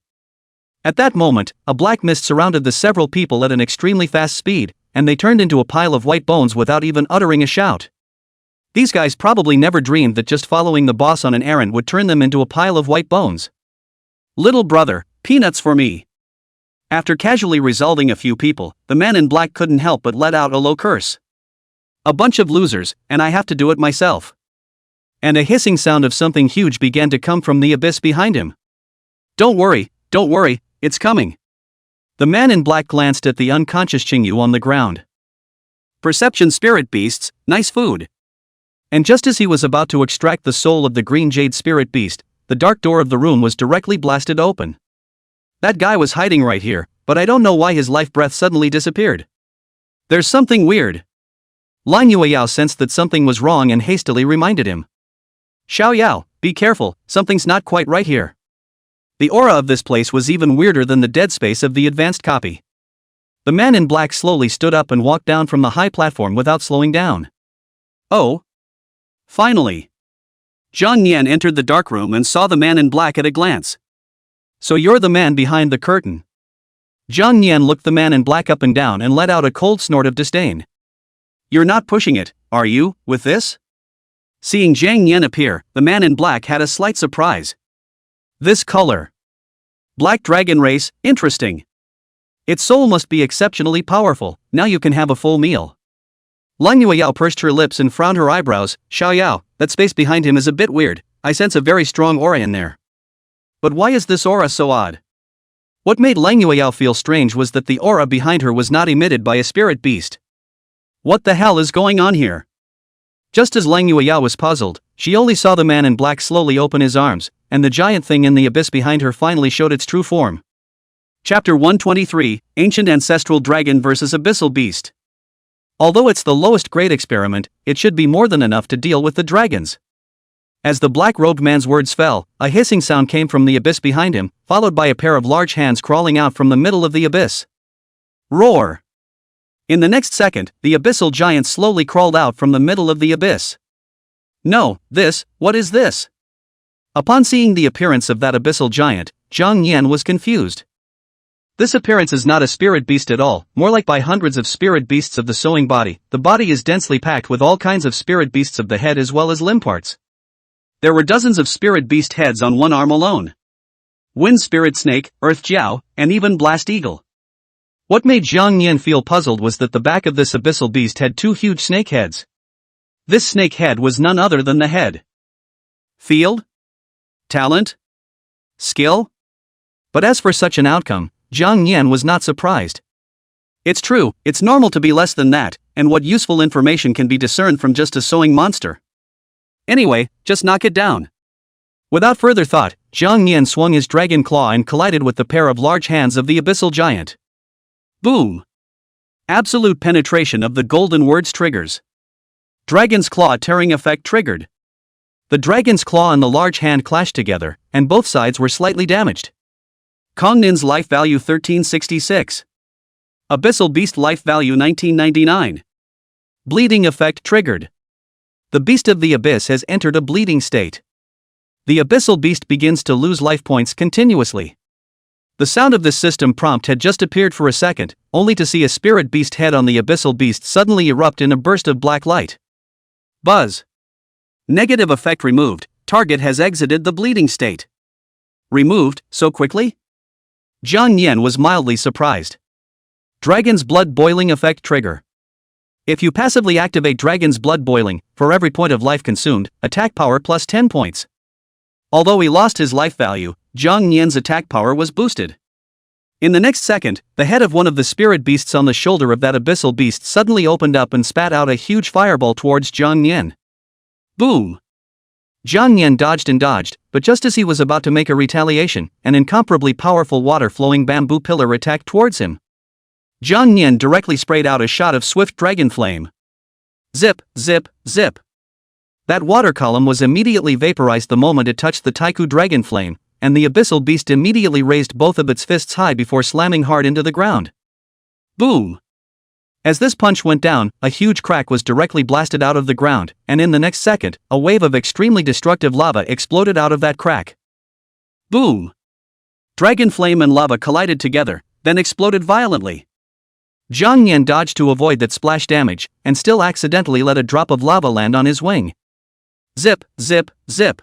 At that moment, a black mist surrounded the several people at an extremely fast speed, and they turned into a pile of white bones without even uttering a shout. These guys probably never dreamed that just following the boss on an errand would turn them into a pile of white bones. Little brother, peanuts for me. After casually resolving a few people, the man in black couldn't help but let out a low curse. A bunch of losers, and I have to do it myself. And a hissing sound of something huge began to come from the abyss behind him. Don't worry, it's coming. The man in black glanced at the unconscious Qingyu on the ground. Perception spirit beasts, nice food. And just as he was about to extract the soul of the green jade spirit beast, the dark door of the room was directly blasted open. That guy was hiding right here, but I don't know why his life breath suddenly disappeared. There's something weird. Lin Yueyao sensed that something was wrong and hastily reminded him. Xiao Yao, be careful, something's not quite right here. The aura of this place was even weirder than the dead space of the advanced copy. The man in black slowly stood up and walked down from the high platform without slowing down. Oh. Finally. Jang Yan entered the dark room and saw the man in black at a glance. So you're the man behind the curtain. Jang Yan looked the man in black up and down and let out a cold snort of disdain. You're not pushing it, are you, with this? Seeing Jang Yan appear, the man in black had a slight surprise. This color. Black dragon race, interesting. Its soul must be exceptionally powerful, now you can have a full meal. Lin Yueyao pursed her lips and frowned her eyebrows. Xiao Yao, that space behind him is a bit weird, I sense a very strong aura in there. But why is this aura so odd? What made Lin Yueyao feel strange was that the aura behind her was not emitted by a spirit beast. What the hell is going on here? Just as Lin Yueyao was puzzled, she only saw the man in black slowly open his arms, and the giant thing in the abyss behind her finally showed its true form. Chapter 123, Ancient Ancestral Dragon vs. Abyssal Beast. Although it's the lowest grade experiment, it should be more than enough to deal with the dragons. As the black-robed man's words fell, a hissing sound came from the abyss behind him, followed by a pair of large hands crawling out from the middle of the abyss. Roar! In the next second, the abyssal giant slowly crawled out from the middle of the abyss. No, what is this? Upon seeing the appearance of that abyssal giant, Jang Yan was confused. This appearance is not a spirit beast at all, more like by hundreds of spirit beasts of the sewing body. The body is densely packed with all kinds of spirit beasts of the head as well as limb parts. There were dozens of spirit beast heads on one arm alone. Wind spirit snake, earth jiao, and even blast eagle. What made Jang Yan feel puzzled was that the back of this abyssal beast had two huge snake heads. This snake head was none other than the head. Field? Talent? Skill? But as for such an outcome, Jang Yan was not surprised. It's true, it's normal to be less than that, and what useful information can be discerned from just a sewing monster? Anyway, just knock it down. Without further thought, Jang Yan swung his dragon claw and collided with the pair of large hands of the abyssal giant. Boom! Absolute penetration of the golden words triggers. Dragon's Claw tearing effect triggered. The dragon's claw and the large hand clashed together, and both sides were slightly damaged. Kongnin's life value 1366. Abyssal Beast life value 1999. Bleeding effect triggered. The Beast of the Abyss has entered a bleeding state. The Abyssal Beast begins to lose life points continuously. The sound of this system prompt had just appeared for a second, only to see a spirit beast head on the Abyssal Beast suddenly erupt in a burst of black light. Buzz. Negative effect removed, target has exited the bleeding state. Removed, so quickly? Jang Yan was mildly surprised. Dragon's Blood Boiling effect trigger. If you passively activate Dragon's Blood Boiling, for every point of life consumed, attack power plus 10 points. Although he lost his life value, Jang Yan's attack power was boosted. In the next second, the head of one of the spirit beasts on the shoulder of that abyssal beast suddenly opened up and spat out a huge fireball towards Jang Yan. Boom! Jang Yan dodged and dodged, but just as he was about to make a retaliation, an incomparably powerful water-flowing bamboo pillar attacked towards him. Jang Yan directly sprayed out a shot of swift dragon flame. Zip, zip, zip. That water column was immediately vaporized the moment it touched the Taiku dragon flame, and the abyssal beast immediately raised both of its fists high before slamming hard into the ground. Boom! As this punch went down, a huge crack was directly blasted out of the ground, and in the next second, a wave of extremely destructive lava exploded out of that crack. Boom! Dragon flame and lava collided together, then exploded violently. Jang Yan dodged to avoid that splash damage, and still accidentally let a drop of lava land on his wing. Zip, zip, zip.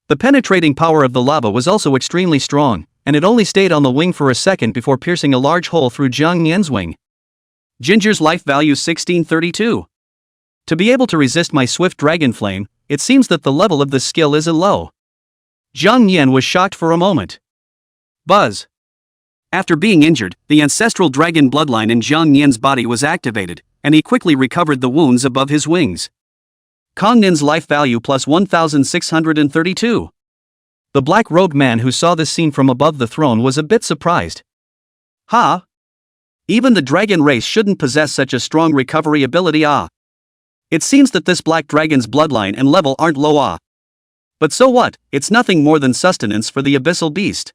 The penetrating power of the lava was also extremely strong, and it only stayed on the wing for a second before piercing a large hole through Jang Yan's wing. Ginger's life value 1632. To be able to resist my swift dragon flame, it seems that the level of this skill is low. Jang Yan was shocked for a moment. Buzz. After being injured, the ancestral dragon bloodline in Jang Yan's body was activated, and he quickly recovered the wounds above his wings. Kongnin's life value plus 1632. The black robed man who saw this scene from above the throne was a bit surprised. Ha! Even the dragon race shouldn't possess such a strong recovery ability. It seems that this black dragon's bloodline and level aren't low. But so what, it's nothing more than sustenance for the abyssal beast.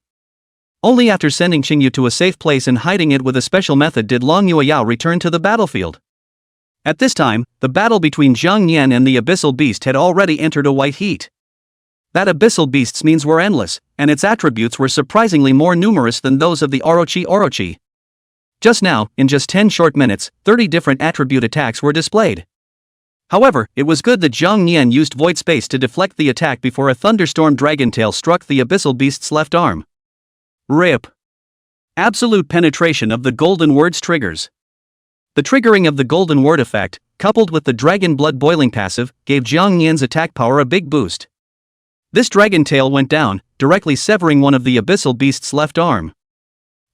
Only after sending Qingyu to a safe place and hiding it with a special method did Long Yueyao return to the battlefield. At this time, the battle between Jang Yan and the abyssal beast had already entered a white heat. That abyssal beast's means were endless, and its attributes were surprisingly more numerous than those of the Orochi. Just now, in just 10 short minutes, 30 different attribute attacks were displayed. However, it was good that Jang Yan used void space to deflect the attack before a thunderstorm dragon tail struck the abyssal beast's left arm. RIP. Absolute penetration of the golden words triggers. The triggering of the golden word effect, coupled with the dragon blood boiling passive, gave Jang Yan's attack power a big boost. This dragon tail went down, directly severing one of the abyssal beast's left arm.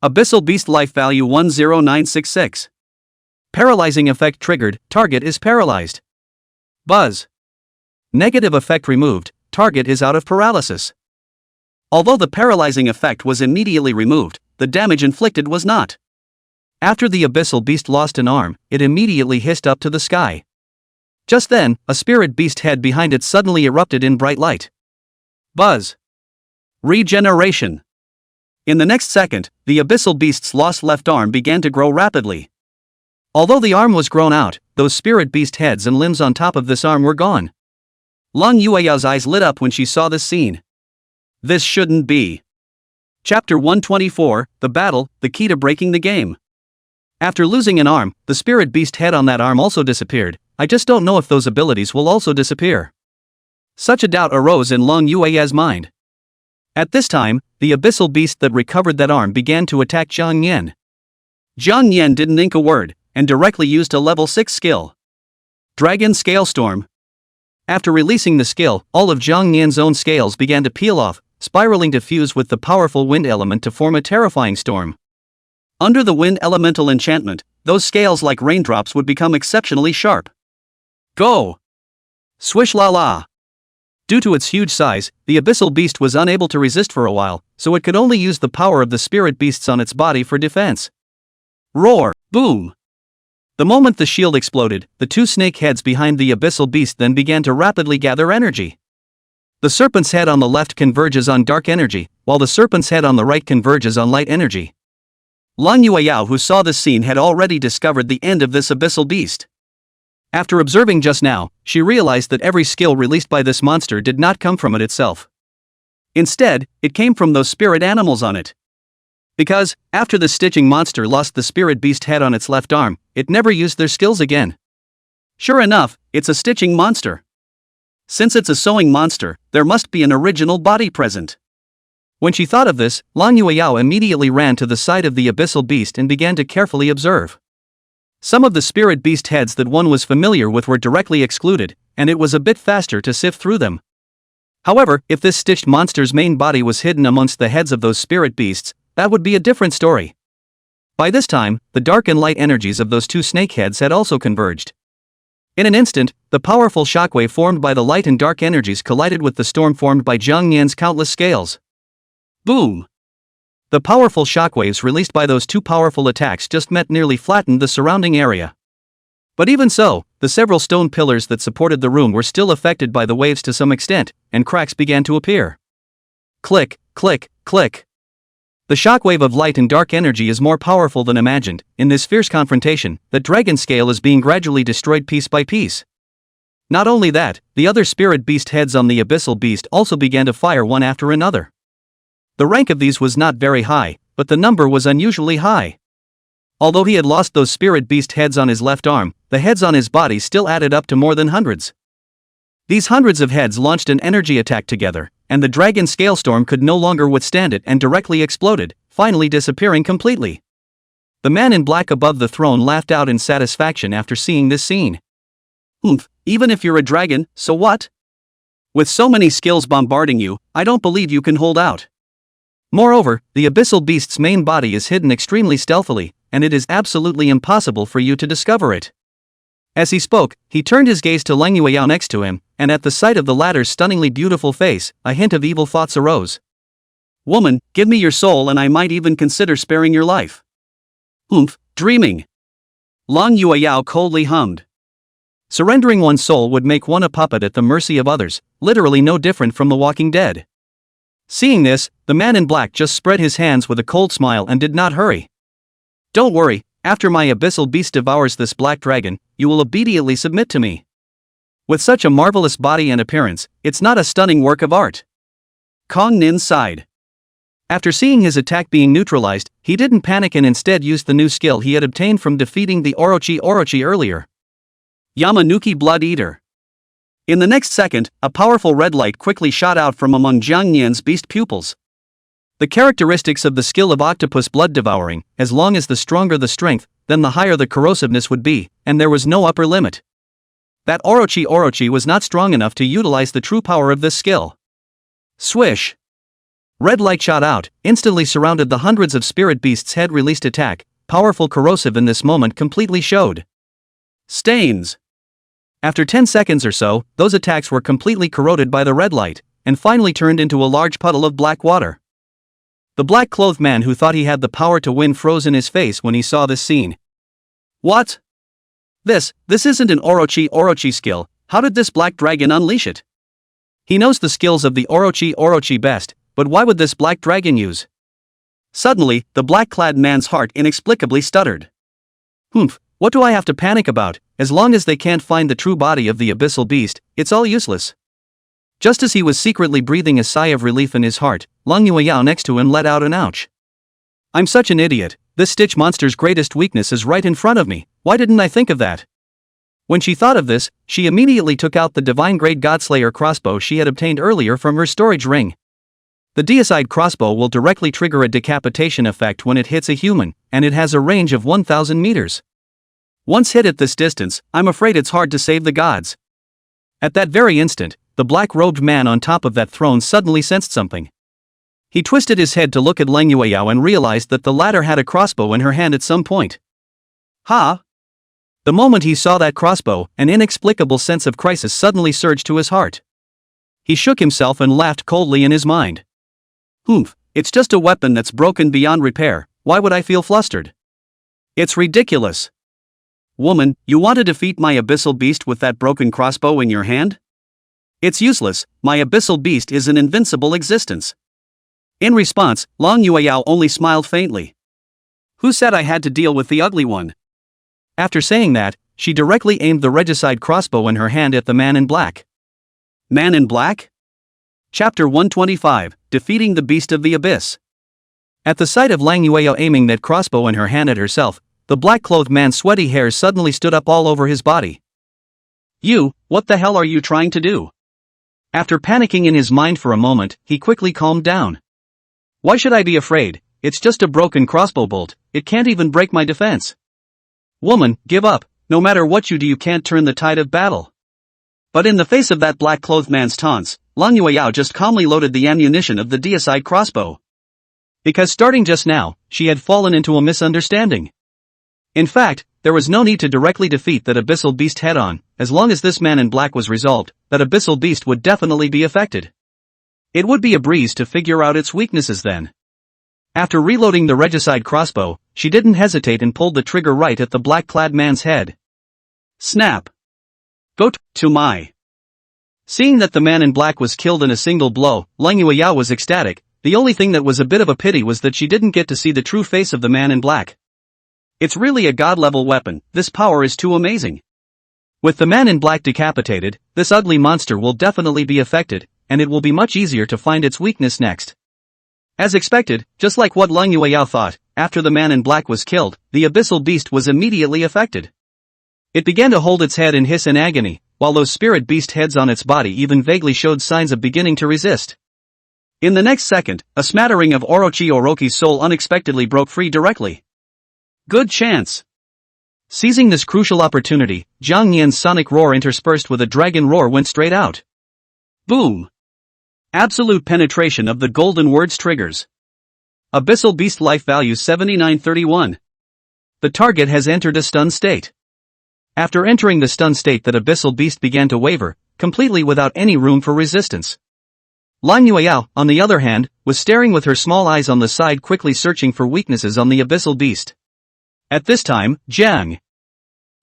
Abyssal Beast life value 10966. Paralyzing effect triggered, target is paralyzed. Buzz. Negative effect removed, target is out of paralysis. Although the paralyzing effect was immediately removed, the damage inflicted was not. After the abyssal beast lost an arm, it immediately hissed up to the sky. Just then, a spirit beast head behind it suddenly erupted in bright light. Buzz. Regeneration. In the next second, the abyssal beast's lost left arm began to grow rapidly. Although the arm was grown out, those spirit beast heads and limbs on top of this arm were gone. Long Yueyao's eyes lit up when she saw this scene. This shouldn't be. Chapter 124, The Battle, the Key to Breaking the Game. After losing an arm, the spirit beast head on that arm also disappeared. I just don't know if those abilities will also disappear. Such a doubt arose in Long Yueyao's mind. At this time, the abyssal beast that recovered that arm began to attack Jang Yan. Jang Yan didn't think a word, and directly used a level 6 skill. Dragon Scale Storm. After releasing the skill, all of Jang Yan's own scales began to peel off, spiraling to fuse with the powerful wind element to form a terrifying storm. Under the wind elemental enchantment, those scales like raindrops would become exceptionally sharp. Go! Swish la la! Due to its huge size, the abyssal beast was unable to resist for a while, so it could only use the power of the spirit beasts on its body for defense. Roar! Boom! The moment the shield exploded, the two snake heads behind the abyssal beast then began to rapidly gather energy. The serpent's head on the left converges on dark energy, while the serpent's head on the right converges on light energy. Lang Yueyao, who saw this scene, had already discovered the end of this abyssal beast. After observing just now, she realized that every skill released by this monster did not come from it itself. Instead, it came from those spirit animals on it. Because, after the stitching monster lost the spirit beast head on its left arm, it never used their skills again. Sure enough, it's a stitching monster. Since it's a sewing monster, there must be an original body present. When she thought of this, Lang Yueyao immediately ran to the side of the abyssal beast and began to carefully observe. Some of the spirit beast heads that one was familiar with were directly excluded, and it was a bit faster to sift through them. However, if this stitched monster's main body was hidden amongst the heads of those spirit beasts, that would be a different story. By this time, the dark and light energies of those two snake heads had also converged. In an instant, the powerful shockwave formed by the light and dark energies collided with the storm formed by Jang Yan's countless scales. Boom! The powerful shockwaves released by those two powerful attacks just nearly flattened the surrounding area. But even so, the several stone pillars that supported the room were still affected by the waves to some extent, and cracks began to appear. Click, click, click. The shockwave of light and dark energy is more powerful than imagined. In this fierce confrontation, the dragon scale is being gradually destroyed piece by piece. Not only that, the other spirit beast heads on the abyssal beast also began to fire one after another. The rank of these was not very high, but the number was unusually high. Although he had lost those spirit beast heads on his left arm, the heads on his body still added up to more than hundreds. These hundreds of heads launched an energy attack together, and the dragon scale storm could no longer withstand it and directly exploded, finally disappearing completely. The man in black above the throne laughed out in satisfaction after seeing this scene. Even if you're a dragon, so what? With so many skills bombarding you, I don't believe you can hold out. Moreover, the abyssal beast's main body is hidden extremely stealthily, and it is absolutely impossible for you to discover it. As he spoke, he turned his gaze to Lang Yueyao next to him, and at the sight of the latter's stunningly beautiful face, a hint of evil thoughts arose. Woman, give me your soul and I might even consider sparing your life. Dreaming. Lang Yueyao coldly hummed. Surrendering one's soul would make one a puppet at the mercy of others, literally no different from the walking dead. Seeing this, the man in black just spread his hands with a cold smile and did not hurry. Don't worry, after my abyssal beast devours this black dragon, you will obediently submit to me. With such a marvelous body and appearance, it's not a stunning work of art. Kong Nin sighed. After seeing his attack being neutralized, he didn't panic and instead used the new skill he had obtained from defeating the Orochi earlier. Yamanuki Blood Eater. In the next second, a powerful red light quickly shot out from among Jang Yan's beast pupils. The characteristics of the skill of octopus blood devouring, as long as the stronger the strength, then the higher the corrosiveness would be, and there was no upper limit. That Orochi was not strong enough to utilize the true power of this skill. Swish! Red light shot out, instantly surrounded the hundreds of spirit beasts' head-released attack, powerful corrosive in this moment completely showed. Stains! After 10 seconds or so, those attacks were completely corroded by the red light, and finally turned into a large puddle of black water. The black-clothed man who thought he had the power to win froze in his face when he saw this scene. What? This isn't an Orochi skill, how did this black dragon unleash it? He knows the skills of the Orochi best, but why would this black dragon use? Suddenly, the black-clad man's heart inexplicably stuttered. What do I have to panic about? As long as they can't find the true body of the abyssal beast, it's all useless. Just as he was secretly breathing a sigh of relief in his heart, Lang Yueyao next to him let out an ouch. I'm such an idiot, this stitch monster's greatest weakness is right in front of me, why didn't I think of that? When she thought of this, she immediately took out the divine-grade Godslayer crossbow she had obtained earlier from her storage ring. The deicide crossbow will directly trigger a decapitation effect when it hits a human, and it has a range of 1,000 meters. Once hit at this distance, I'm afraid it's hard to save the gods. At that very instant, the black-robed man on top of that throne suddenly sensed something. He twisted his head to look at Lang Yueyao and realized that the latter had a crossbow in her hand at some point. Ha! The moment he saw that crossbow, an inexplicable sense of crisis suddenly surged to his heart. He shook himself and laughed coldly in his mind. It's just a weapon that's broken beyond repair, why would I feel flustered? It's ridiculous. Woman, you want to defeat my abyssal beast with that broken crossbow in your hand? It's useless, my abyssal beast is an invincible existence. In response, Long Yueyao only smiled faintly. Who said I had to deal with the ugly one? After saying that, she directly aimed the regicide crossbow in her hand at the man in black. Man in Black? Chapter 125, Defeating the Beast of the Abyss. At the sight of Lang Yueyao aiming that crossbow in her hand at herself, the black-clothed man's sweaty hairs suddenly stood up all over his body. You, what the hell are you trying to do? After panicking in his mind for a moment, he quickly calmed down. Why should I be afraid? It's just a broken crossbow bolt, it can't even break my defense. Woman, give up, no matter what you do you can't turn the tide of battle. But in the face of that black-clothed man's taunts, Lang Yueyao just calmly loaded the ammunition of the deicide crossbow. Because starting just now, she had fallen into a misunderstanding. In fact, there was no need to directly defeat that abyssal beast head-on, as long as this man in black was resolved, that abyssal beast would definitely be affected. It would be a breeze to figure out its weaknesses then. After reloading the regicide crossbow, she didn't hesitate and pulled the trigger right at the black-clad man's head. Snap! Go to my. Seeing that the man in black was killed in a single blow, Lang Yueyao was ecstatic. The only thing that was a bit of a pity was that she didn't get to see the true face of the man in black. It's really a god-level weapon, this power is too amazing. With the man in black decapitated, this ugly monster will definitely be affected, and it will be much easier to find its weakness next. As expected, just like what Lang Yueyao thought, after the man in black was killed, the abyssal beast was immediately affected. It began to hold its head and hiss in agony, while those spirit beast heads on its body even vaguely showed signs of beginning to resist. In the next second, a smattering of Orochi Orochi's soul unexpectedly broke free directly. Good chance! Seizing this crucial opportunity, Jang Yan's sonic roar interspersed with a dragon roar went straight out. Boom! Absolute penetration of the golden words triggers. Abyssal beast life value 7931. The target has entered a stun state. After entering the stun state, that abyssal beast began to waver, completely without any room for resistance. Lang Yueyao, on the other hand, was staring with her small eyes on the side, quickly searching for weaknesses on the abyssal beast. At this time, Jang.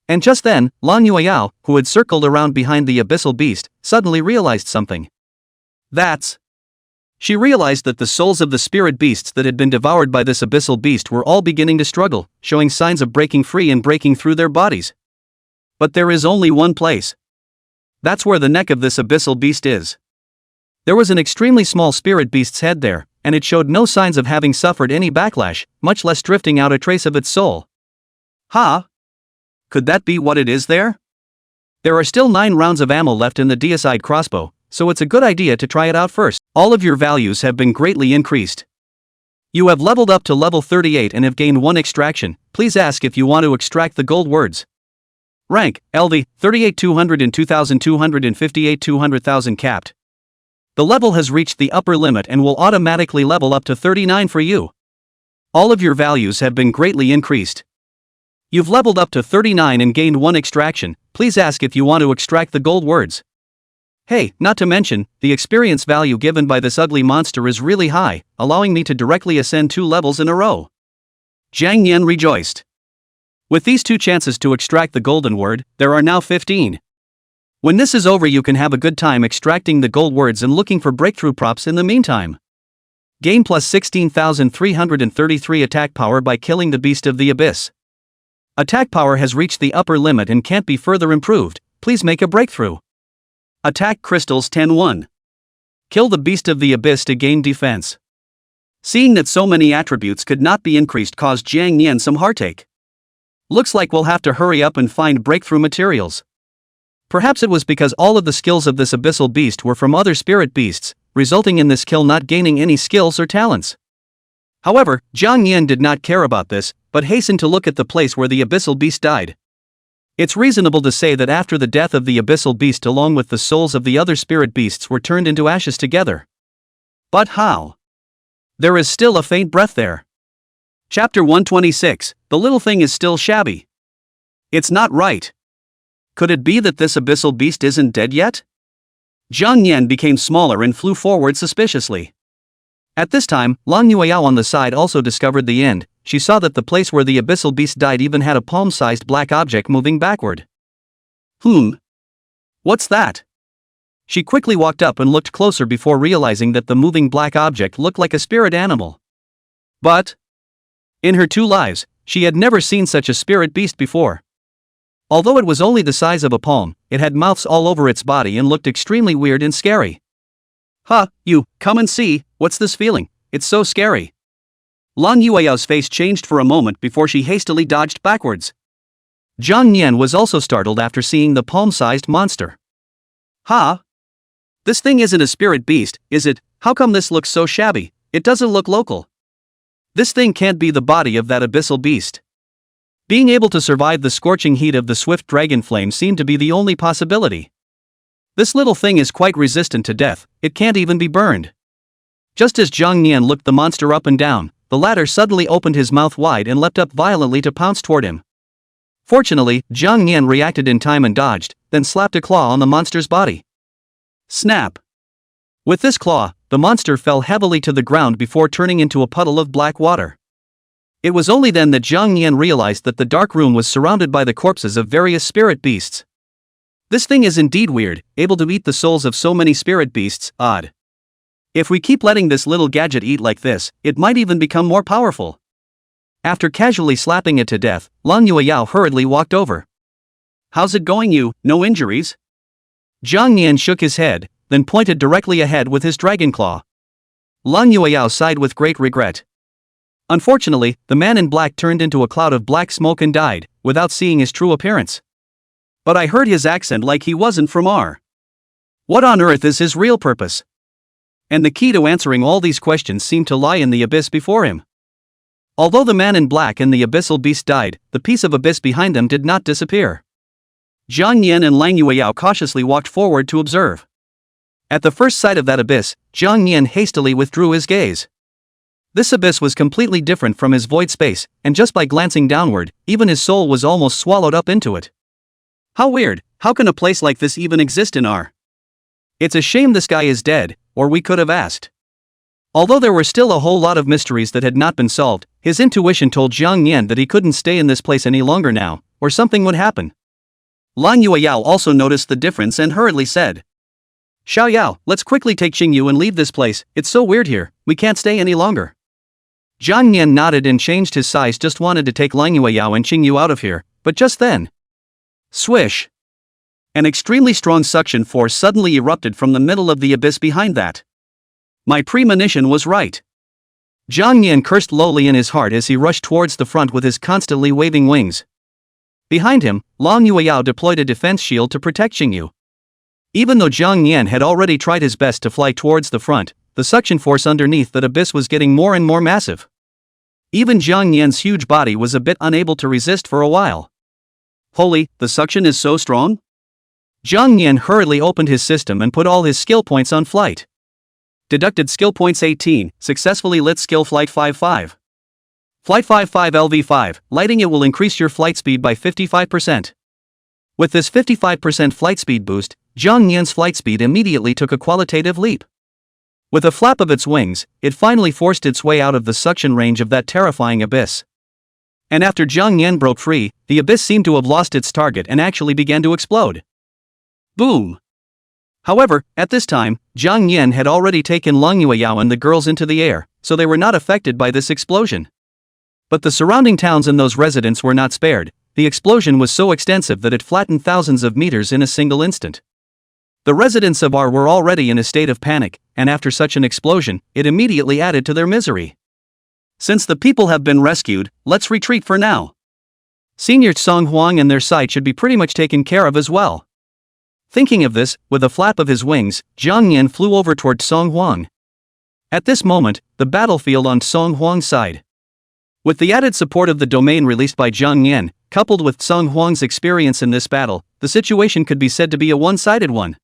And just then, Lang Yueyao, who had circled around behind the abyssal beast, suddenly realized something. She realized that the souls of the spirit beasts that had been devoured by this abyssal beast were all beginning to struggle, showing signs of breaking free and breaking through their bodies. But there is only one place. That's where the neck of this abyssal beast is. There was an extremely small spirit beast's head there, and it showed no signs of having suffered any backlash, much less drifting out a trace of its soul. Could that be what it is there? There are still 9 rounds of ammo left in the deicide crossbow, so it's a good idea to try it out first. All of your values have been greatly increased. You have leveled up to level 38 and have gained 1 extraction. Please ask if you want to extract the gold words. Rank, LV, 38,200 and 2,258 200,000 capped. The level has reached the upper limit and will automatically level up to 39 for you. All of your values have been greatly increased. You've leveled up to 39 and gained 1 extraction. Please ask if you want to extract the gold words. Hey, not to mention, the experience value given by this ugly monster is really high, allowing me to directly ascend 2 levels in a row. Jang Yan rejoiced. With these 2 chances to extract the golden word, there are now 15. When this is over, you can have a good time extracting the gold words and looking for breakthrough props in the meantime. Gain plus 16,333 attack power by killing the beast of the abyss. Attack power has reached the upper limit and can't be further improved. Please make a breakthrough. Attack crystals 10-1. Kill the beast of the abyss to gain defense. Seeing that so many attributes could not be increased caused Jang Yan some heartache. Looks like we'll have to hurry up and find breakthrough materials. Perhaps it was because all of the skills of this abyssal beast were from other spirit beasts, resulting in this kill not gaining any skills or talents. However, Jang Yan did not care about this, but hastened to look at the place where the abyssal beast died. It's reasonable to say that after the death of the abyssal beast, along with the souls of the other spirit beasts were turned into ashes together. But how? There is still a faint breath there. Chapter 126, the little thing is still shabby. It's not right. Could it be that this abyssal beast isn't dead yet? Jang Yan became smaller and flew forward suspiciously. At this time, Lang Yueyao on the side also discovered the end. she saw that the place where the abyssal beast died even had a palm-sized black object moving backward. What's that? She quickly walked up and looked closer before realizing that the moving black object looked like a spirit animal. But in her 2 lives, she had never seen such a spirit beast before. Although it was only the size of a palm, it had mouths all over its body and looked extremely weird and scary. You, come and see, what's this feeling? It's so scary. Lan Yueyao's face changed for a moment before she hastily dodged backwards. Jang Yan was also startled after seeing the palm-sized monster. This thing isn't a spirit beast, is it? How come this looks so shabby? It doesn't look local. This thing can't be the body of that abyssal beast. Being able to survive the scorching heat of the swift dragon flame seemed to be the only possibility. This little thing is quite resistant to death, it can't even be burned. Just as Jang Yan looked the monster up and down, the latter suddenly opened his mouth wide and leapt up violently to pounce toward him. Fortunately, Jang Yan reacted in time and dodged, then slapped a claw on the monster's body. Snap! With this claw, the monster fell heavily to the ground before turning into a puddle of black water. It was only then that Jang Yan realized that the dark room was surrounded by the corpses of various spirit beasts. This thing is indeed weird, able to eat the souls of so many spirit beasts, odd. If we keep letting this little gadget eat like this, it might even become more powerful. After casually slapping it to death, Lan Yueyao hurriedly walked over. How's it going you, no injuries? Jang Yan shook his head, then pointed directly ahead with his dragon claw. Lan Yueyao sighed with great regret. Unfortunately, the man in black turned into a cloud of black smoke and died, without seeing his true appearance. But I heard his accent like he wasn't from R. What on earth is his real purpose? And the key to answering all these questions seemed to lie in the abyss before him. Although the man in black and the abyssal beast died, the piece of abyss behind them did not disappear. Jang Yan and Lang Yueyao cautiously walked forward to observe. At the first sight of that abyss, Jang Yan hastily withdrew his gaze. This abyss was completely different from his void space, and just by glancing downward, even his soul was almost swallowed up into it. How weird, how can a place like this even exist in R? It's a shame this guy is dead, or we could have asked. Although there were still a whole lot of mysteries that had not been solved, his intuition told Jang Yan that he couldn't stay in this place any longer now, or something would happen. Lan Yueyao also noticed the difference and hurriedly said, Xiao Yao, let's quickly take Qingyu and leave this place, it's so weird here, we can't stay any longer. Jang Yan nodded and changed his size, just wanted to take Lang Yueyao and Qingyu out of here, but just then. Swish! An extremely strong suction force suddenly erupted from the middle of the abyss behind that. My premonition was right. Jang Yan cursed lowly in his heart as he rushed towards the front with his constantly waving wings. Behind him, Lang Yueyao deployed a defense shield to protect Qingyu. Even though Jang Yan had already tried his best to fly towards the front, the suction force underneath that abyss was getting more and more massive. Even Jang Yan's huge body was a bit unable to resist for a while. Holy, the suction is so strong? Jang Yan hurriedly opened his system and put all his skill points on flight. Deducted skill points 18, successfully lit skill flight 5-5. Flight 5-5 LV5, lighting it will increase your flight speed by 55%. With this 55% flight speed boost, Jang Yan's flight speed immediately took a qualitative leap. With a flap of its wings, it finally forced its way out of the suction range of that terrifying abyss. And after Jang Yan broke free, the abyss seemed to have lost its target and actually began to explode. Boom! However, at this time, Jang Yan had already taken Lang Yueyao and the girls into the air, so they were not affected by this explosion. But the surrounding towns and those residents were not spared. The explosion was so extensive that it flattened thousands of meters in a single instant. The residents of R were already in a state of panic, and after such an explosion, it immediately added to their misery. Since the people have been rescued, let's retreat for now. Senior Song Huang and their side should be pretty much taken care of as well. Thinking of this, with a flap of his wings, Jang Yan flew over toward Song Huang. At this moment, the battlefield on Song Huang's side. With the added support of the domain released by Jang Yan, coupled with Song Huang's experience in this battle, the situation could be said to be a one-sided one.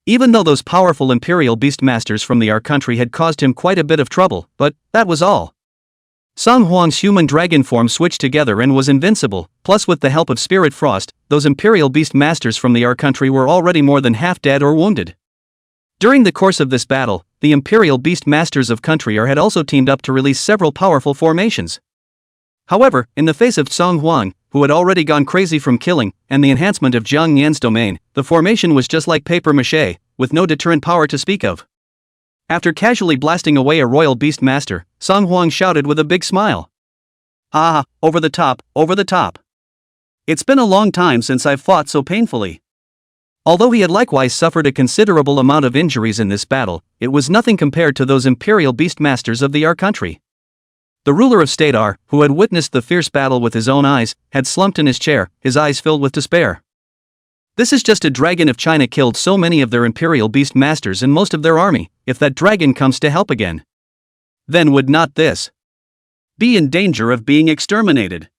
Even though those powerful Imperial Beastmasters from the R country had caused him quite a bit of trouble, but that was all. Song Huang's human dragon form switched together and was invincible, plus with the help of Spirit Frost, those Imperial Beastmasters from the R country were already more than half dead or wounded. During the course of this battle, the Imperial Beastmasters of Country R had also teamed up to release several powerful formations. However, in the face of Song Huang, who had already gone crazy from killing, and the enhancement of Jang Yan's domain, the formation was just like paper mache, with no deterrent power to speak of. After casually blasting away a royal beast master, Song Huang shouted with a big smile. "Ah, over the top, over the top. It's been a long time since I've fought so painfully." Although he had likewise suffered a considerable amount of injuries in this battle, it was nothing compared to those imperial beast masters of the R country. The ruler of state R, who had witnessed the fierce battle with his own eyes, had slumped in his chair, his eyes filled with despair. This is just a dragon. If China killed so many of their imperial beast masters and most of their army, if that dragon comes to help again, then would not this be in danger of being exterminated?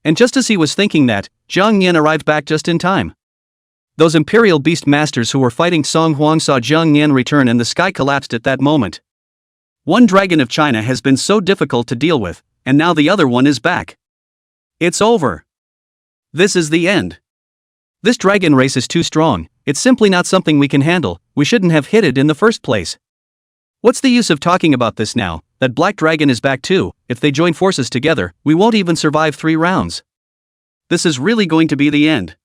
And just as he was thinking that, Jang Yan arrived back just in time. Those imperial beast masters who were fighting Song Huang saw Jang Yan return and the sky collapsed at that moment. One dragon of China has been so difficult to deal with, and now the other one is back. It's over. This is the end. This dragon race is too strong, it's simply not something we can handle, we shouldn't have hit it in the first place. What's the use of talking about this now, that black dragon is back too? If they join forces together, we won't even survive 3 rounds. This is really going to be the end.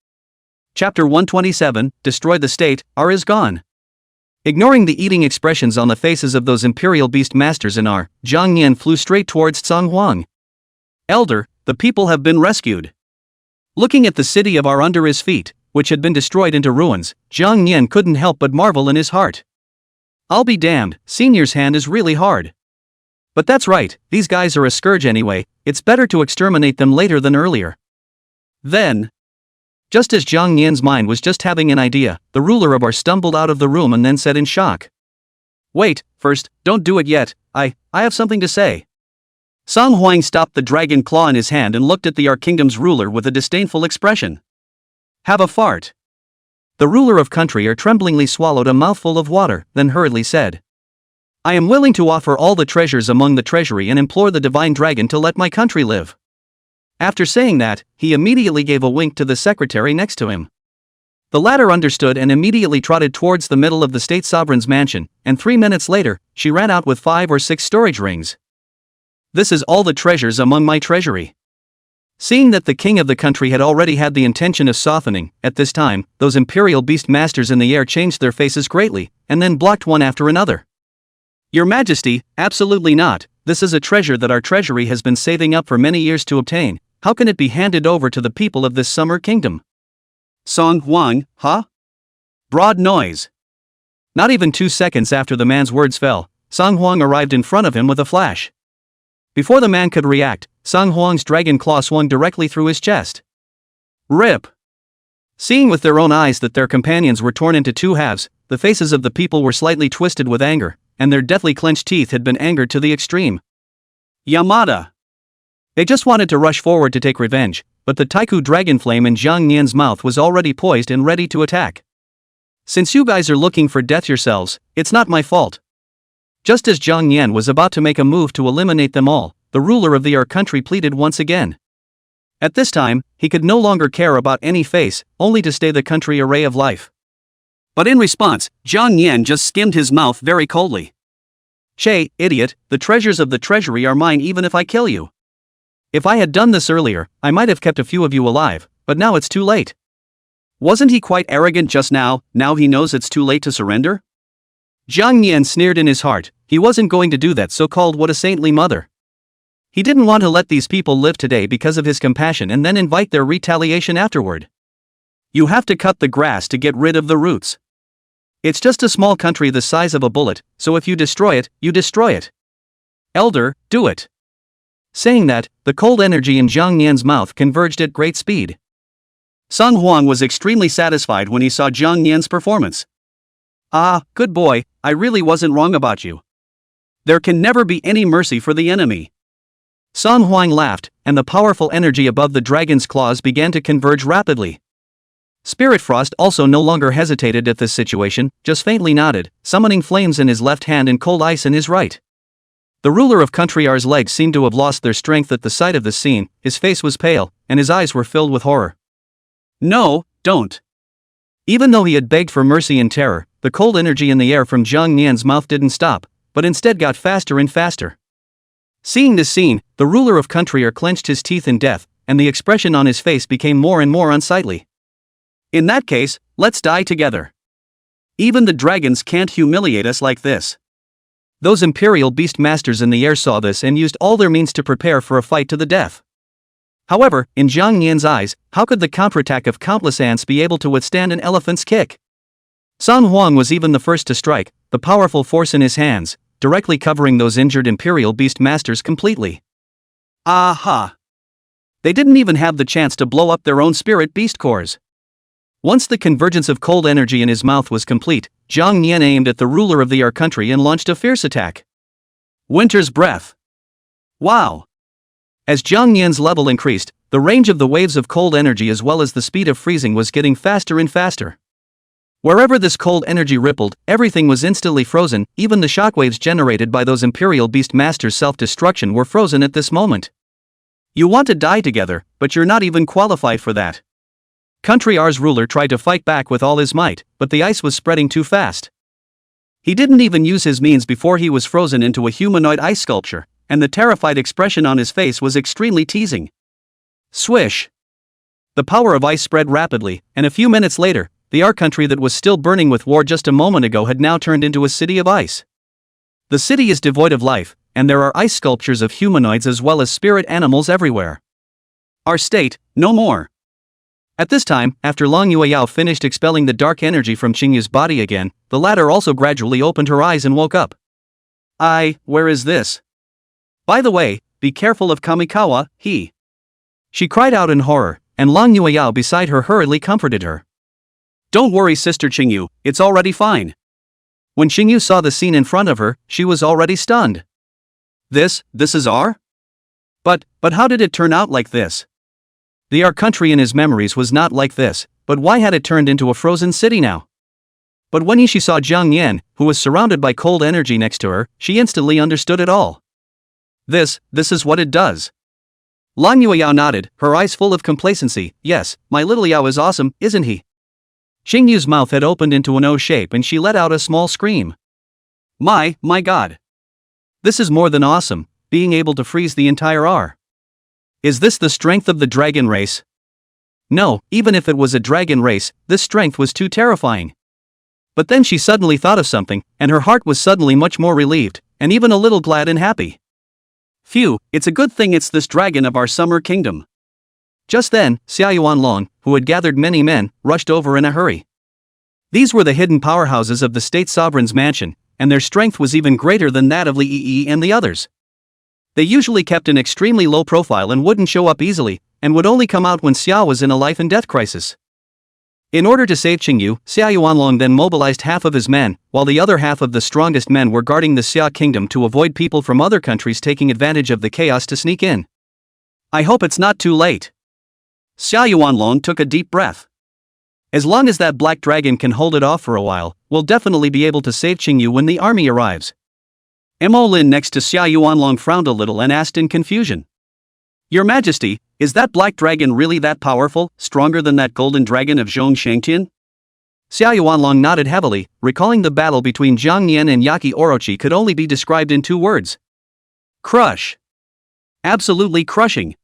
Chapter 127, Destroy the State, R is gone. Ignoring the eating expressions on the faces of those imperial beast masters in R, Jang Yan flew straight towards Song Huang. "Elder, the people have been rescued." Looking at the city of R under his feet, which had been destroyed into ruins, Jang Yan couldn't help but marvel in his heart. I'll be damned, Senior's hand is really hard. But that's right, these guys are a scourge anyway, it's better to exterminate them later than earlier. Then, just as Jang Yan's mind was just having an idea, the ruler of R stumbled out of the room and then said in shock. "Wait, first, don't do it yet, I have something to say." Song Huang stopped the dragon claw in his hand and looked at the R Kingdom's ruler with a disdainful expression. "Have a fart." The ruler of country R tremblingly swallowed a mouthful of water, then hurriedly said, "I am willing to offer all the treasures among the treasury and implore the divine dragon to let my country live." After saying that, he immediately gave a wink to the secretary next to him. The latter understood and immediately trotted towards the middle of the state sovereign's mansion, and 3 minutes later, she ran out with 5 or 6 storage rings. "This is all the treasures among my treasury." Seeing that the king of the country had already had the intention of softening, at this time, those imperial beast masters in the air changed their faces greatly, and then blocked one after another. "Your Majesty, absolutely not, this is a treasure that our treasury has been saving up for many years to obtain, how can it be handed over to the people of this summer kingdom?" Song Huang, huh? Broad noise. Not even 2 seconds after the man's words fell, Song Huang arrived in front of him with a flash. Before the man could react, Song Huang's dragon claw swung directly through his chest. Rip! Seeing with their own eyes that their companions were torn into 2 halves, the faces of the people were slightly twisted with anger, and their deathly clenched teeth had been angered to the extreme. Yamada! They just wanted to rush forward to take revenge, but the Taiku dragon flame in Jang Yan's mouth was already poised and ready to attack. "Since you guys are looking for death yourselves, it's not my fault." Just as Jang Yan was about to make a move to eliminate them all, the ruler of the R country pleaded once again. At this time, he could no longer care about any face, only to stay the country a ray of life. But in response, Jang Yan just skimmed his mouth very coldly. "Shay, idiot, the treasures of the treasury are mine even if I kill you. If I had done this earlier, I might have kept a few of you alive, but now it's too late." Wasn't he quite arrogant just now he knows it's too late to surrender? Jang Yan sneered in his heart, he wasn't going to do that so-called what a saintly mother. He didn't want to let these people live today because of his compassion and then invite their retaliation afterward. You have to cut the grass to get rid of the roots. It's just a small country the size of a bullet, so if you destroy it, you destroy it. Elder, do it. Saying that, the cold energy in Jang Yan's mouth converged at great speed. Song Huang was extremely satisfied when he saw Jang Yan's performance. "Ah, good boy, I really wasn't wrong about you. There can never be any mercy for the enemy." Song Huang laughed, and the powerful energy above the dragon's claws began to converge rapidly. Spirit Frost also no longer hesitated at this situation, just faintly nodded, summoning flames in his left hand and cold ice in his right. The ruler of Country R's legs seemed to have lost their strength at the sight of this scene, his face was pale, and his eyes were filled with horror. "No, don't." Even though he had begged for mercy in terror, the cold energy in the air from Jang Yan's mouth didn't stop, but instead got faster and faster. Seeing this scene, the ruler of Country clenched his teeth in death, and the expression on his face became more and more unsightly. In that case, let's die together. Even the dragons can't humiliate us like this. Those imperial beast masters in the air saw this and used all their means to prepare for a fight to the death. However, in Jang Yan's eyes, how could the counterattack of countless ants be able to withstand an elephant's kick? Sun Huang was even the first to strike, the powerful force in his hands, directly covering those injured imperial beast masters completely. Aha! They didn't even have the chance to blow up their own spirit beast cores. Once the convergence of cold energy in his mouth was complete, Jang Yan aimed at the ruler of the Air Country and launched a fierce attack. Winter's Breath. Wow! As Jang Yan's level increased, the range of the waves of cold energy as well as the speed of freezing was getting faster and faster. Wherever this cold energy rippled, everything was instantly frozen, even the shockwaves generated by those Imperial Beast Masters' self-destruction were frozen at this moment. You want to die together, but you're not even qualified for that. Country R's ruler tried to fight back with all his might, but the ice was spreading too fast. He didn't even use his means before he was frozen into a humanoid ice sculpture, and the terrified expression on his face was extremely teasing. Swish! The power of ice spread rapidly, and a few minutes later, the R country that was still burning with war just a moment ago had now turned into a city of ice. The city is devoid of life, and there are ice sculptures of humanoids as well as spirit animals everywhere. Our state, no more. At this time, after Long Yueyao finished expelling the dark energy from Qingyu's body again, the latter also gradually opened her eyes and woke up. Where is this? By the way, be careful of Kamikawa, She cried out in horror, and Long Yueyao beside her hurriedly comforted her. Don't worry, Sister Qingyu, it's already fine. When Qingyu saw the scene in front of her, she was already stunned. This is R? But how did it turn out like this? The R country in his memories was not like this, but why had it turned into a frozen city now? But when she saw Jang Yan, who was surrounded by cold energy next to her, she instantly understood it all. This is what it does. Long Yueyao nodded, her eyes full of complacency. Yes, my little Yao is awesome, isn't he? Qingyu's mouth had opened into an O shape and she let out a small scream. My god. This is more than awesome, being able to freeze the entire R. Is this the strength of the dragon race? No, even if it was a dragon race, this strength was too terrifying. But then she suddenly thought of something, and her heart was suddenly much more relieved, and even a little glad and happy. Phew, it's a good thing it's this dragon of our summer kingdom. Just then, Xia Yuanlong, who had gathered many men, rushed over in a hurry. These were the hidden powerhouses of the state sovereign's mansion, and their strength was even greater than that of Li Yi and the others. They usually kept an extremely low profile and wouldn't show up easily, and would only come out when Xia was in a life and death crisis. In order to save Qingyu, Xia Yuanlong then mobilized half of his men, while the other half of the strongest men were guarding the Xia kingdom to avoid people from other countries taking advantage of the chaos to sneak in. I hope it's not too late. Xia Yuanlong took a deep breath. As long as that black dragon can hold it off for a while, we'll definitely be able to save Qingyu when the army arrives. Mo Lin next to Xia Yuanlong frowned a little and asked in confusion. Your Majesty, is that black dragon really that powerful, stronger than that golden dragon of Zhong Shangtian? Xia Yuanlong nodded heavily, recalling the battle between Jang Yan and Yaki Orochi could only be described in 2 words. Crush. Absolutely crushing.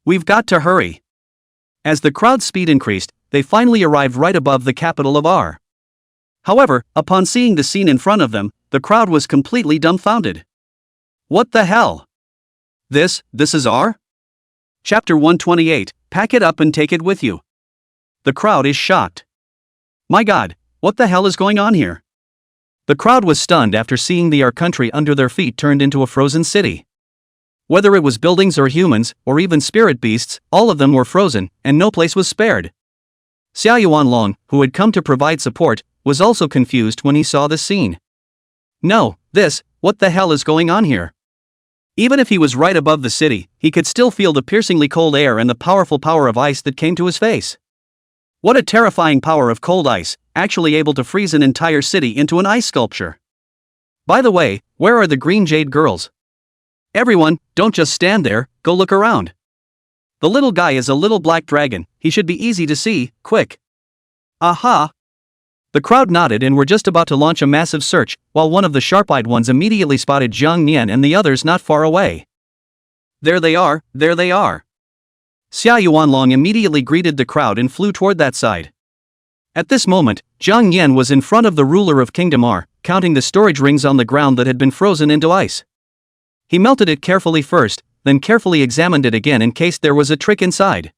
We've got to hurry. As the crowd's speed increased, they finally arrived right above the capital of R. However, upon seeing the scene in front of them, the crowd was completely dumbfounded. What the hell? This is R? Chapter 128, Pack it up and take it with you. The crowd is shocked. My god, what the hell is going on here? The crowd was stunned after seeing the R country under their feet turned into a frozen city. Whether it was buildings or humans, or even spirit beasts, all of them were frozen, and no place was spared. Xia Yuanlong, who had come to provide support, was also confused when he saw this scene. No, what the hell is going on here? Even if he was right above the city, he could still feel the piercingly cold air and the powerful power of ice that came to his face. What a terrifying power of cold ice, actually able to freeze an entire city into an ice sculpture. By the way, where are the green jade girls? Everyone, don't just stand there, go look around. The little guy is a little black dragon, he should be easy to see, quick. Aha! The crowd nodded and were just about to launch a massive search, while one of the sharp-eyed ones immediately spotted Jang Yan and the others not far away. There they are, there they are. Xia Yuanlong immediately greeted the crowd and flew toward that side. At this moment, Jang Yan was in front of the ruler of Kingdom R, counting the storage rings on the ground that had been frozen into ice. He melted it carefully first, then carefully examined it again in case there was a trick inside.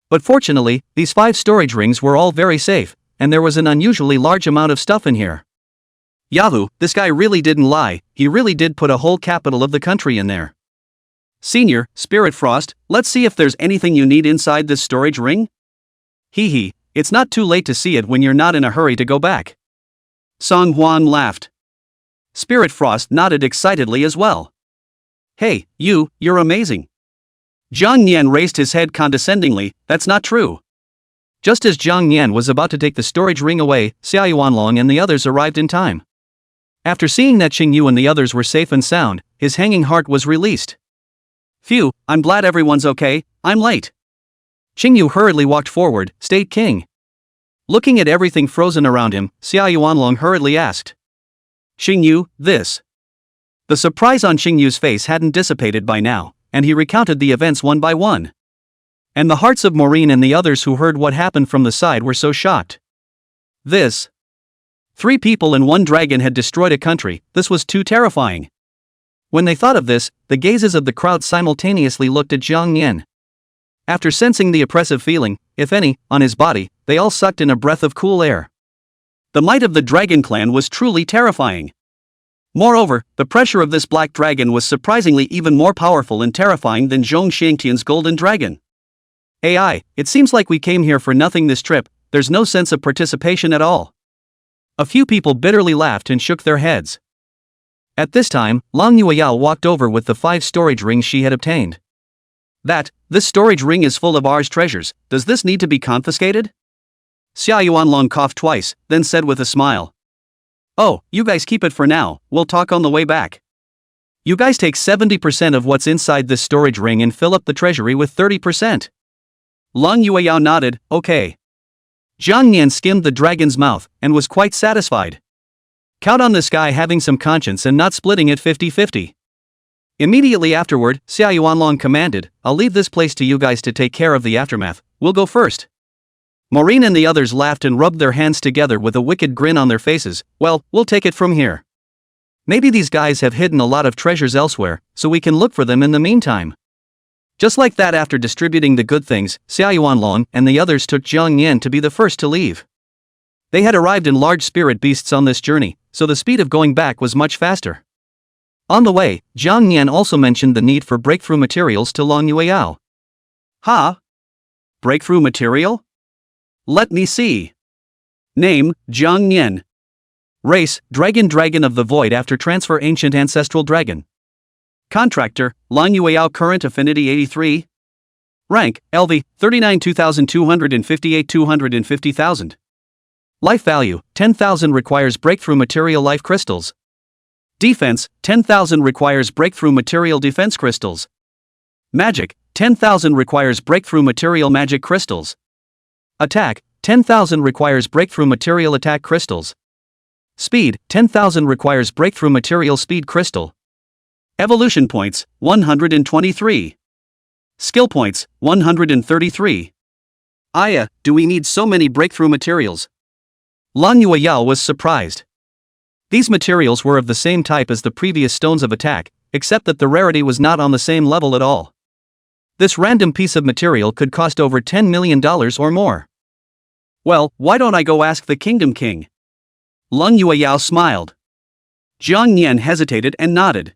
But fortunately, these 5 storage rings were all very safe, and there was an unusually large amount of stuff in here. Yahoo, this guy really didn't lie, he really did put a whole capital of the country in there. Senior, Spirit Frost, let's see if there's anything you need inside this storage ring? Hee hee, it's not too late to see it when you're not in a hurry to go back. Song Huan laughed. Spirit Frost nodded excitedly as well. Hey, you're amazing. Jang Yan raised his head condescendingly, that's not true. Just as Jang Yan was about to take the storage ring away, Xia Yuanlong and the others arrived in time. After seeing that Xing Yu and the others were safe and sound, his hanging heart was released. Phew, I'm glad everyone's okay, I'm late. Xing Yu hurriedly walked forward, state king. Looking at everything frozen around him, Xia Yuanlong hurriedly asked. Xing Yu, this. The surprise on Xing Yu's face hadn't dissipated by now, and he recounted the events one by one. And the hearts of Maureen and the others who heard what happened from the side were so shocked. This. 3 people and 1 dragon had destroyed a country, this was too terrifying. When they thought of this, the gazes of the crowd simultaneously looked at Jang Yan. After sensing the oppressive feeling, if any, on his body, they all sucked in a breath of cool air. The might of the dragon clan was truly terrifying. Moreover, the pressure of this black dragon was surprisingly even more powerful and terrifying than Zhong Xiangtian's golden dragon. AI, it seems like we came here for nothing this trip, there's no sense of participation at all. A few people bitterly laughed and shook their heads. At this time, Long Yueyao walked over with the 5 storage rings she had obtained. This storage ring is full of ours treasures, does this need to be confiscated? Xia Yuanlong coughed twice, then said with a smile. Oh, you guys keep it for now, we'll talk on the way back. You guys take 70% of what's inside this storage ring and fill up the treasury with 30%. Long Yueyao nodded, okay. Jang Yan skimmed the dragon's mouth, and was quite satisfied. Count on this guy having some conscience and not splitting it 50-50. Immediately afterward, Xia Yuanlong commanded, I'll leave this place to you guys to take care of the aftermath, we'll go first. Maureen and the others laughed and rubbed their hands together with a wicked grin on their faces, well, we'll take it from here. Maybe these guys have hidden a lot of treasures elsewhere, so we can look for them in the meantime. Just like that, after distributing the good things, Xia Yuanlong and the others took Jang Yan to be the first to leave. They had arrived in large spirit beasts on this journey, so the speed of going back was much faster. On the way, Jang Yan also mentioned the need for breakthrough materials to Long Yueyao. Ha? Breakthrough material? Let me see. Name, Jang Yan. Race, Dragon of the Void after transfer ancient ancestral dragon. Contractor, Long Yueyao current affinity 83. Rank, LV, 39 2258 250,000. Life value, 10,000 requires breakthrough material life crystals. Defense, 10,000 requires breakthrough material defense crystals. Magic, 10,000 requires breakthrough material magic crystals. Attack, 10,000 requires breakthrough material attack crystals. Speed, 10,000 requires breakthrough material speed crystal. Evolution points, 123. Skill points, 133. Aya, do we need so many breakthrough materials? Lan Yueyao was surprised. These materials were of the same type as the previous stones of attack, except that the rarity was not on the same level at all. This random piece of material could cost over $10 million or more. Well, why don't I go ask the Kingdom King? Lung Yueyao smiled. Jang Yan hesitated and nodded.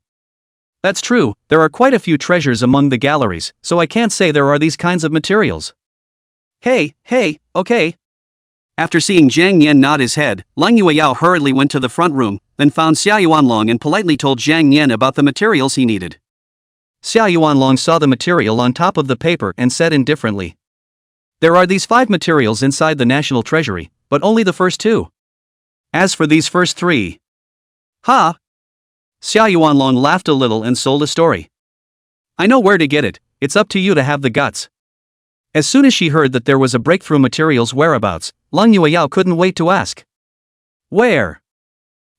That's true, there are quite a few treasures among the galleries, so I can't say there are these kinds of materials. Hey, okay. After seeing Jang Yan nod his head, Lang Yueyao hurriedly went to the front room, then found Xia Yuanlong and politely told Jang Yan about the materials he needed. Xia Yuanlong saw the material on top of the paper and said indifferently. There are these 5 materials inside the national treasury, but only the first 2. As for these first 3. Ha! Xia Yuanlong laughed a little and sold a story. I know where to get it, it's up to you to have the guts. As soon as she heard that there was a breakthrough material's whereabouts, Lang Yueyao couldn't wait to ask. Where?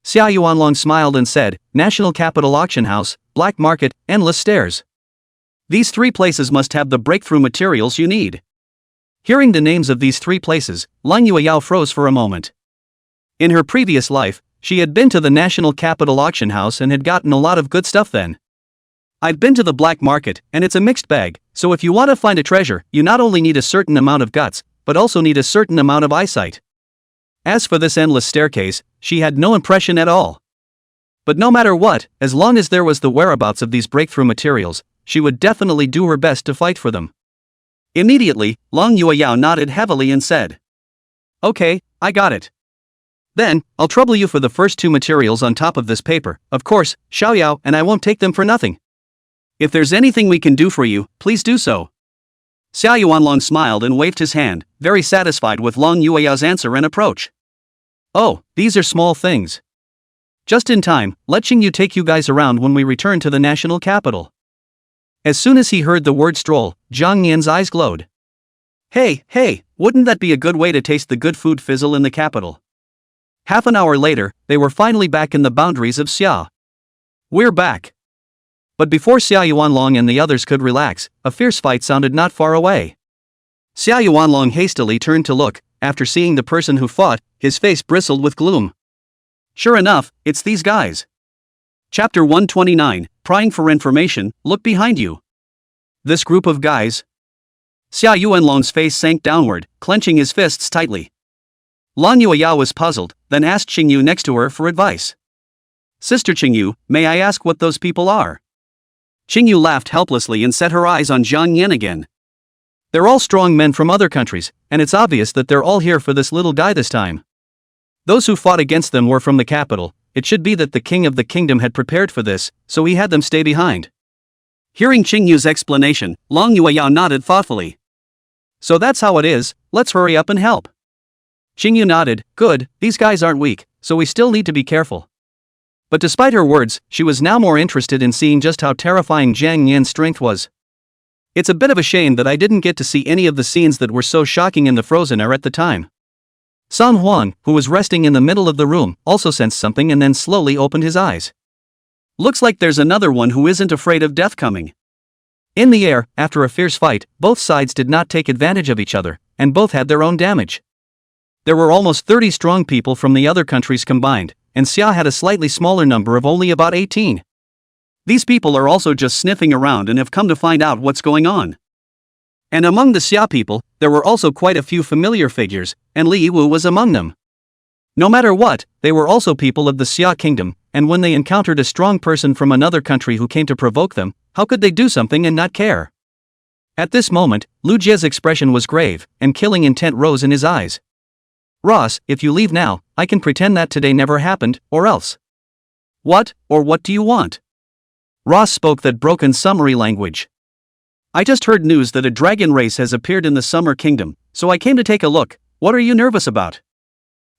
Xia Yuanlong smiled and said, National Capital Auction House, Black Market, Endless Stairs. These 3 places must have the breakthrough materials you need. Hearing the names of these 3 places, Lang Yueyao froze for a moment. In her previous life, she had been to the National Capital Auction House and had gotten a lot of good stuff then. I've been to the black market, and it's a mixed bag, so if you want to find a treasure, you not only need a certain amount of guts, but also need a certain amount of eyesight. As for this endless staircase, she had no impression at all. But no matter what, as long as there was the whereabouts of these breakthrough materials, she would definitely do her best to fight for them. Immediately, Lang Yueyao nodded heavily and said, Okay, I got it. Then, I'll trouble you for the first 2 materials on top of this paper, of course, Xiaoyao, and I won't take them for nothing. If there's anything we can do for you, please do so. Xia Yuanlong smiled and waved his hand, very satisfied with Lang Yueyao's answer and approach. Oh, these are small things. Just in time, let Xingyu take you guys around when we return to the national capital. As soon as he heard the word stroll, Jang Yan's eyes glowed. Hey, wouldn't that be a good way to taste the good food fizzle in the capital? Half an hour later, they were finally back in the boundaries of Xia. We're back. But before Xia Yuanlong and the others could relax, a fierce fight sounded not far away. Xia Yuanlong hastily turned to look. After seeing the person who fought, his face bristled with gloom. Sure enough, it's these guys. Chapter 129, Prying for Information, Look Behind You. This group of guys. Xia Yuanlong's face sank downward, clenching his fists tightly. Lang Yueyao was puzzled, then asked Xingyu next to her for advice. Sister Xingyu, may I ask what those people are? Xingyu laughed helplessly and set her eyes on Jang Yan again. They're all strong men from other countries, and it's obvious that they're all here for this little guy this time. Those who fought against them were from the capital. It should be that the king of the kingdom had prepared for this, so he had them stay behind. Hearing Xingyu's explanation, Lang Yueyao nodded thoughtfully. So that's how it is, let's hurry up and help. Xingyu nodded, good, these guys aren't weak, so we still need to be careful. But despite her words, she was now more interested in seeing just how terrifying Jang Yan's strength was. It's a bit of a shame that I didn't get to see any of the scenes that were so shocking in the frozen air at the time. San Huan, who was resting in the middle of the room, also sensed something and then slowly opened his eyes. Looks like there's another one who isn't afraid of death coming. In the air, after a fierce fight, both sides did not take advantage of each other, and both had their own damage. There were almost 30 strong people from the other countries combined, and Xia had a slightly smaller number of only about 18. These people are also just sniffing around and have come to find out what's going on. And among the Xia people, there were also quite a few familiar figures, and Li Yiwu was among them. No matter what, they were also people of the Xia kingdom, and when they encountered a strong person from another country who came to provoke them, how could they do something and not care? At this moment, Lu Jie's expression was grave, and killing intent rose in his eyes. Ross, if you leave now, I can pretend that today never happened, or else. What, or what do you want? Ross spoke that broken summary language. I just heard news that a dragon race has appeared in the Summer Kingdom, so I came to take a look. What are you nervous about?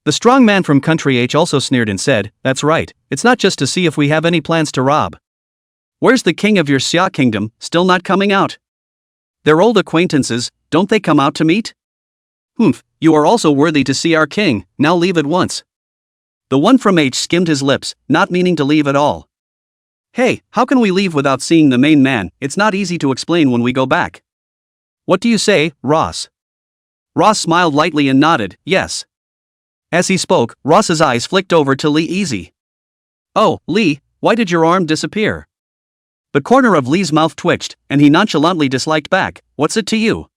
The strong man from Country H also sneered and said, that's right, it's not just to see if we have any plans to rob. Where's the king of your Xia kingdom, still not coming out? They're old acquaintances, don't they come out to meet? Humph, you are also worthy to see our king, now leave at once. The one from H skimmed his lips, not meaning to leave at all. Hey, how can we leave without seeing the main man? It's not easy to explain when we go back. What do you say, Ross? Ross smiled lightly and nodded, yes. As he spoke, Ross's eyes flicked over to Li Easy. Oh, Li, why did your arm disappear? The corner of Li's mouth twitched, and he nonchalantly disliked back, what's it to you?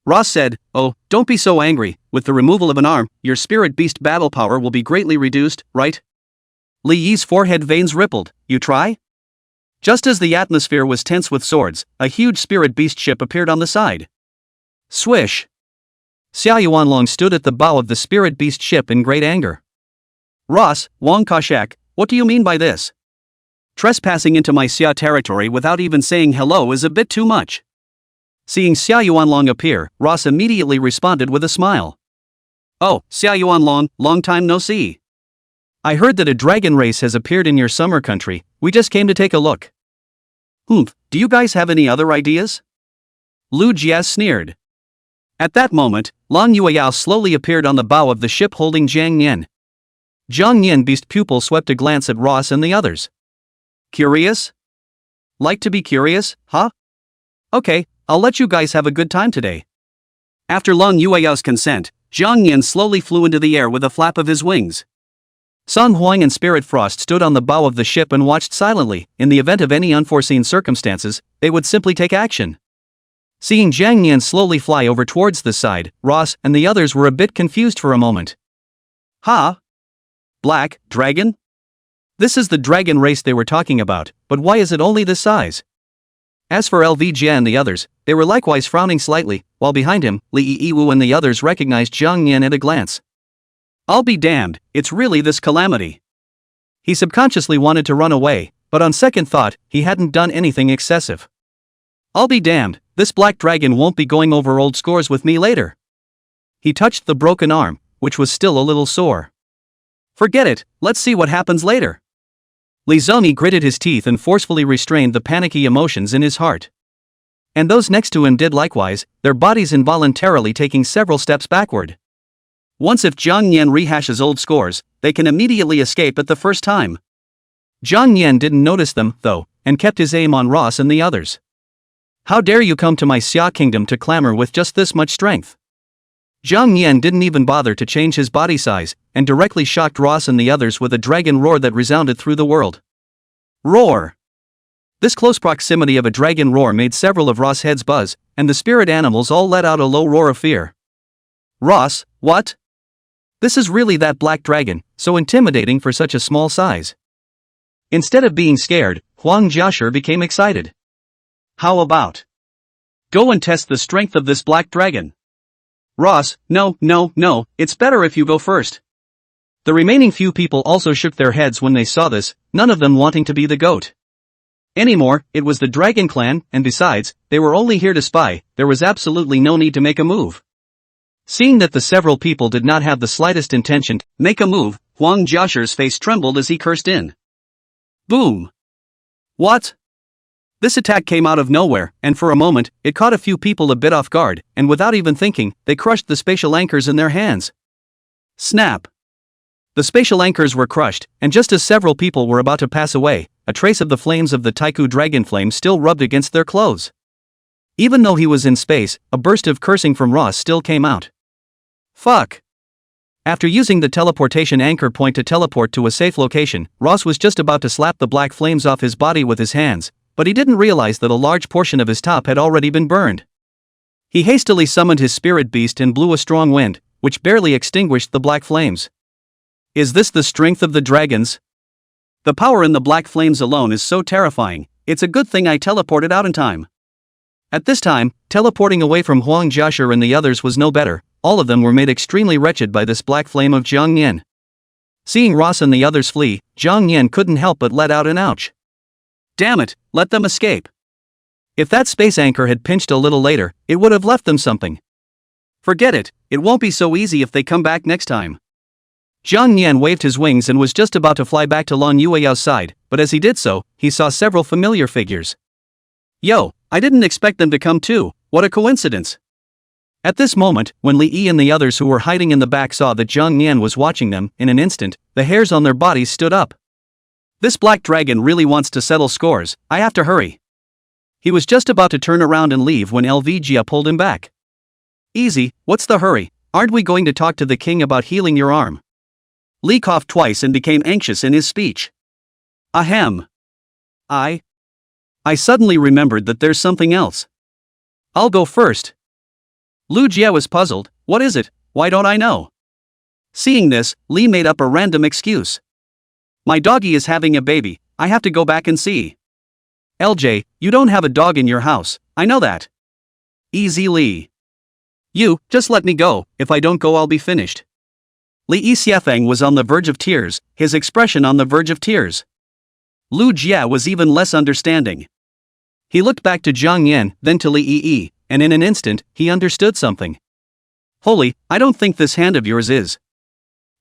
Ross said, oh, don't be so angry, with the removal of an arm, your spirit beast battle power will be greatly reduced, right? Li Yi's forehead veins rippled, you try? Just as the atmosphere was tense with swords, a huge spirit beast ship appeared on the side. Swish! Xia Yuanlong stood at the bow of the spirit beast ship in great anger. Ross, Wang Kashak, what do you mean by this? Trespassing into my Xia territory without even saying hello is a bit too much. Seeing Xia Yuanlong appear, Ross immediately responded with a smile. Oh, Xia Yuanlong, long time no see. I heard that a dragon race has appeared in your summer country, we just came to take a look. Humph, do you guys have any other ideas? Lu Jie sneered. At that moment, Lang Yueyao slowly appeared on the bow of the ship holding Jang Yan. Jang Yan beast pupil swept a glance at Ross and the others. Curious? Like to be curious, huh? Okay, I'll let you guys have a good time today. After Long Yueyao's consent, Jang Yan slowly flew into the air with a flap of his wings. Sun Huang and Spirit Frost stood on the bow of the ship and watched silently. In the event of any unforeseen circumstances, they would simply take action. Seeing Jang Yan slowly fly over towards the side, Ross and the others were a bit confused for a moment. Huh? Black dragon? This is the dragon race they were talking about, but why is it only this size? As for LVJ and the others, they were likewise frowning slightly, while behind him, Li Yiwu and the others recognized Jang Yan at a glance. I'll be damned, it's really this calamity. He subconsciously wanted to run away, but on second thought, he hadn't done anything excessive. I'll be damned, this black dragon won't be going over old scores with me later. He touched the broken arm, which was still a little sore. Forget it, let's see what happens later. Li Zoni gritted his teeth and forcefully restrained the panicky emotions in his heart. And those next to him did likewise, their bodies involuntarily taking several steps backward. Once if Jang Yan rehashes old scores, they can immediately escape at the first time. Jang Yan didn't notice them, though, and kept his aim on Ross and the others. How dare you come to my Xia kingdom to clamor with just this much strength? Jang Yan didn't even bother to change his body size, and directly shocked Ross and the others with a dragon roar that resounded through the world. Roar! This close proximity of a dragon roar made several of Ross' heads buzz, and the spirit animals all let out a low roar of fear. Ross, what? This is really that black dragon, so intimidating for such a small size. Instead of being scared, Huang Jiashi became excited. How about? Go and test the strength of this black dragon. Ross, no, it's better if you go first. The remaining few people also shook their heads when they saw this, none of them wanting to be the goat. Anymore, it was the Dragon Clan, and besides, they were only here to spy, there was absolutely no need to make a move. Seeing that the several people did not have the slightest intention to make a move, Huang Jiashi's face trembled as he cursed in. Boom! What? This attack came out of nowhere, and for a moment, it caught a few people a bit off guard, and without even thinking, they crushed the spatial anchors in their hands. Snap! The spatial anchors were crushed, and just as several people were about to pass away, a trace of the flames of the Taiku dragon flame still rubbed against their clothes. Even though he was in space, a burst of cursing from Ross still came out. Fuck! After using the teleportation anchor point to teleport to a safe location, Ross was just about to slap the black flames off his body with his hands, but he didn't realize that a large portion of his top had already been burned. He hastily summoned his spirit beast and blew a strong wind, which barely extinguished the black flames. Is this the strength of the dragons? The power in the black flames alone is so terrifying, it's a good thing I teleported out in time. At this time, teleporting away from Huang Jiashi and the others was no better, all of them were made extremely wretched by this black flame of Jang Yan. Seeing Ross and the others flee, Jang Yan couldn't help but let out an ouch. Damn it, let them escape. If that space anchor had pinched a little later, it would have left them something. Forget it, it won't be so easy if they come back next time. Jang Yan waved his wings and was just about to fly back to Lan Yueyao's side, but as he did so, he saw several familiar figures. Yo, I didn't expect them to come too, what a coincidence. At this moment, when Li Yi and the others who were hiding in the back saw that Jang Yan was watching them, in an instant, the hairs on their bodies stood up. This black dragon really wants to settle scores, I have to hurry. He was just about to turn around and leave when LVJ pulled him back. Easy, what's the hurry, aren't we going to talk to the king about healing your arm? Li coughed twice and became anxious in his speech. Ahem. I suddenly remembered that there's something else. I'll go first. Lu Jie was puzzled, what is it, why don't I know? Seeing this, Li made up a random excuse. My doggy is having a baby, I have to go back and see. LJ, you don't have a dog in your house, I know that. Easy Li. You, just let me go, if I don't go I'll be finished. Li Xiafeng was on the verge of tears, his expression on the verge of tears. Lu Jie was even less understanding. He looked back to Jang Yan, then to Li Yi, and in an instant, he understood something. Holy, I don't think this hand of yours is.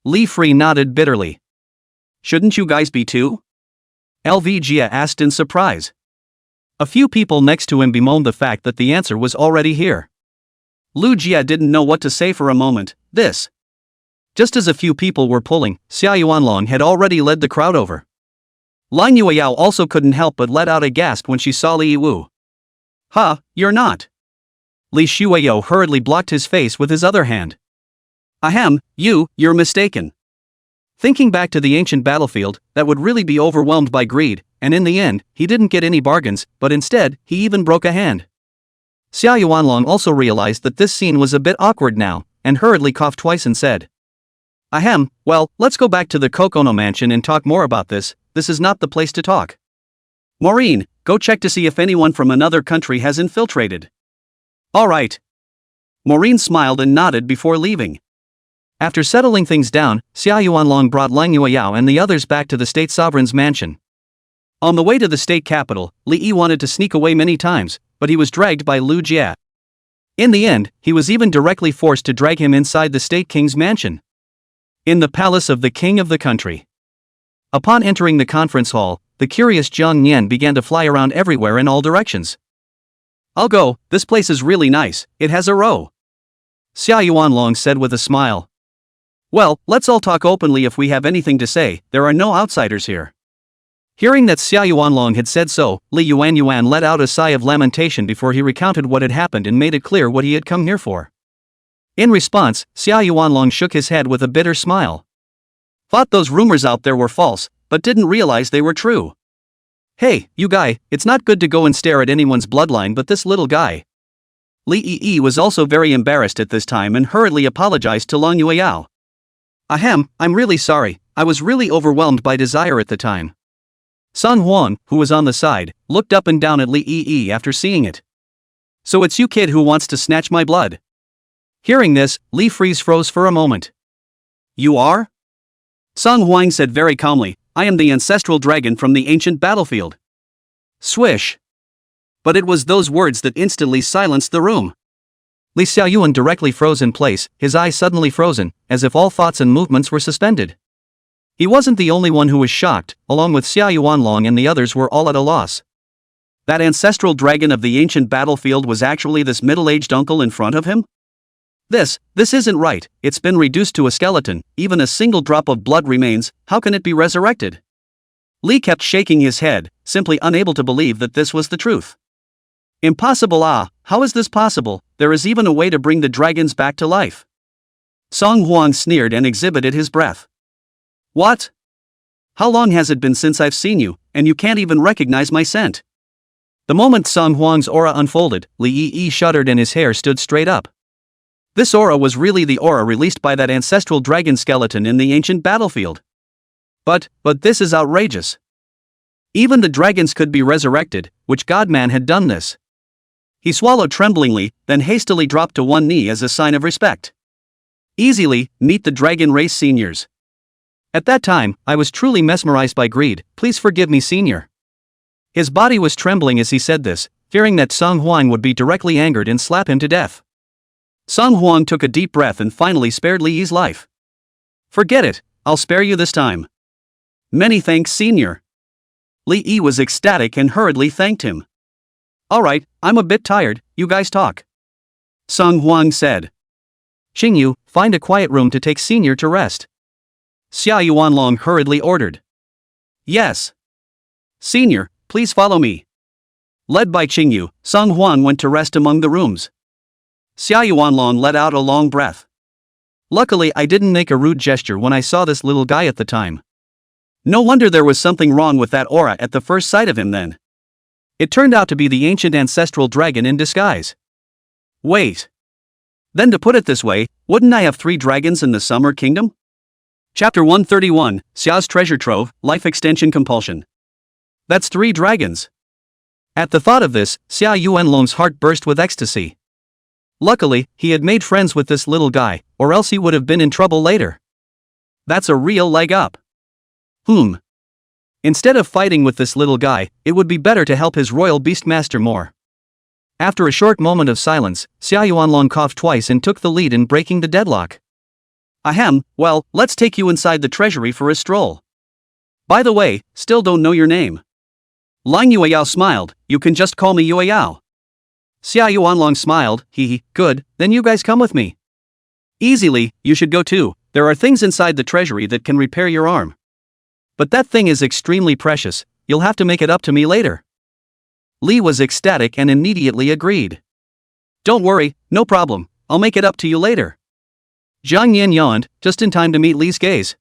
Li Free nodded bitterly. Shouldn't you guys be too? LVJ asked in surprise. A few people next to him bemoaned the fact that the answer was already here. Lu Jie didn't know what to say for a moment, this. Just as a few people were pulling, Xia Yuanlong had already led the crowd over. Lang Yueyao also couldn't help but let out a gasp when she saw Li Yiwu. "Huh, you're not." Li Shueyo hurriedly blocked his face with his other hand. "Ahem, you're mistaken." Thinking back to the ancient battlefield, that would really be overwhelmed by greed, and in the end, he didn't get any bargains, but instead, he even broke a hand. Xia Yuanlong also realized that this scene was a bit awkward now, and hurriedly coughed twice and said, "Ahem, well, let's go back to the Kokono mansion and talk more about this. This is not the place to talk. Maureen, go check to see if anyone from another country has infiltrated." "All right." Maureen smiled and nodded before leaving. After settling things down, Xia Yuanlong brought Lang Yueyao and the others back to the state sovereign's mansion. On the way to the state capital, Li Yi wanted to sneak away many times, but he was dragged by Lu Jia. In the end, he was even directly forced to drag him inside the state king's mansion. In the palace of the king of the country. Upon entering the conference hall, the curious Jang Yan began to fly around everywhere in all directions. "I'll go, this place is really nice, it has a row," Xia Yuanlong said with a smile. "Well, let's all talk openly if we have anything to say, there are no outsiders here." Hearing that Xia Yuanlong had said so, Li Yuan let out a sigh of lamentation before he recounted what had happened and made it clear what he had come here for. In response, Xia Yuanlong shook his head with a bitter smile. "Thought those rumors out there were false, but didn't realize they were true. Hey, you guy, it's not good to go and stare at anyone's bloodline but this little guy." Li Yi was also very embarrassed at this time and hurriedly apologized to Lang Yueyao. "Ahem, I'm really sorry, I was really overwhelmed by desire at the time." Sun Huang, who was on the side, looked up and down at Li Yi after seeing it. "So it's you kid who wants to snatch my blood?" Hearing this, Li froze for a moment. "You are?" Sun Huang said very calmly, "I am the ancestral dragon from the ancient battlefield." Swish. But it was those words that instantly silenced the room. Li Xiaoyuan directly froze in place, his eyes suddenly frozen, as if all thoughts and movements were suspended. He wasn't the only one who was shocked, along with Xia Yuanlong and the others were all at a loss. That ancestral dragon of the ancient battlefield was actually this middle-aged uncle in front of him? This isn't right, it's been reduced to a skeleton, even a single drop of blood remains, how can it be resurrected? Li kept shaking his head, simply unable to believe that this was the truth. "Impossible, how is this possible? There is even a way to bring the dragons back to life." Song Huang sneered and exhibited his breath. "What? How long has it been since I've seen you, and you can't even recognize my scent?" The moment Song Huang's aura unfolded, Li Yi shuddered and his hair stood straight up. This aura was really the aura released by that ancestral dragon skeleton in the ancient battlefield. But this is outrageous. Even the dragons could be resurrected, which Godman had done this. He swallowed tremblingly, then hastily dropped to one knee as a sign of respect. "Easily, meet the dragon race seniors. At that time, I was truly mesmerized by greed, please forgive me senior." His body was trembling as he said this, fearing that Song Huang would be directly angered and slap him to death. Song Huang took a deep breath and finally spared Li Yi's life. "Forget it, I'll spare you this time." "Many thanks senior." Li Yi was ecstatic and hurriedly thanked him. "Alright, I'm a bit tired, you guys talk," Song Huang said. "Xingyu, find a quiet room to take senior to rest," Xia Yuanlong hurriedly ordered. "Yes. Senior, please follow me." Led by Qingyu, Song Huang went to rest among the rooms. Xia Yuanlong let out a long breath. "Luckily I didn't make a rude gesture when I saw this little guy at the time. No wonder there was something wrong with that aura at the first sight of him then. It turned out to be the ancient ancestral dragon in disguise. Wait. Then to put it this way, wouldn't I have 3 dragons in the Summer Kingdom?" Chapter 131, Xiao's Treasure Trove, Life Extension Compulsion. That's 3 dragons. At the thought of this, Xia Yuanlong's heart burst with ecstasy. Luckily, he had made friends with this little guy, or else he would have been in trouble later. That's a real leg up. Instead of fighting with this little guy, it would be better to help his royal beastmaster more. After a short moment of silence, Xia Yuanlong coughed twice and took the lead in breaking the deadlock. "Ahem, well, let's take you inside the treasury for a stroll. By the way, still don't know your name." Lang Yueyao smiled, "You can just call me Yueyao." Xia Yuanlong smiled, good, then you guys come with me. "Easily, you should go too, There are things inside the treasury that can repair your arm. But that thing is extremely precious, you'll have to make it up to me later. Lee was ecstatic and immediately agreed. Don't worry, no problem, I'll make it up to you later. Jang Yan yawned, just in time to meet Lee's gaze.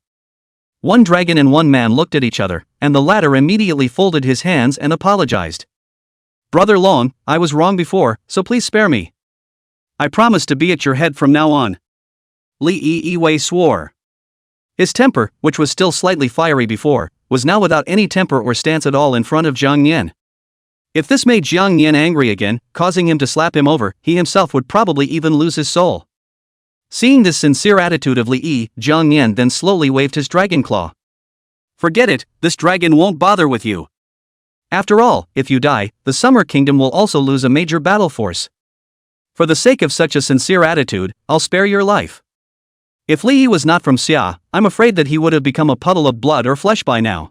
One dragon and one man looked at each other, and the latter immediately folded his hands and apologized. Brother Long, I was wrong before, so please spare me. I promise to be at your head from now on. Lee Wei swore. His temper, which was still slightly fiery before, was now without any temper or stance at all in front of Jang Yan. If this made Jang Yan angry again, causing him to slap him over, he himself would probably even lose his soul. Seeing this sincere attitude of Lee, Jang Yan then slowly waved his dragon claw. Forget it, this dragon won't bother with you. After all, if you die, the Summer Kingdom will also lose a major battle force. For the sake of such a sincere attitude, I'll spare your life. If Lee was not from Xia, I'm afraid that he would have become a puddle of blood or flesh by now.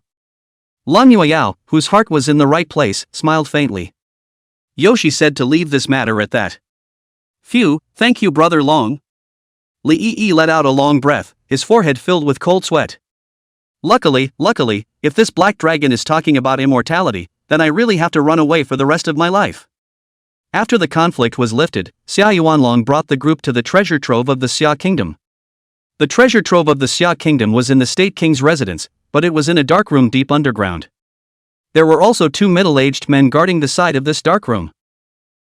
Long Yueyao, whose heart was in the right place, smiled faintly. Yoshi said to leave this matter at that. Phew, thank you brother Long. Lee let out a long breath, his forehead filled with cold sweat. Luckily, if this black dragon is talking about immortality, then I really have to run away for the rest of my life. After the conflict was lifted, Xia Yuanlong brought the group to the treasure trove of the Xia Kingdom. The treasure trove of the Xia Kingdom was in the State King's residence, but it was in a dark room deep underground. There were also two middle-aged men guarding the side of this dark room.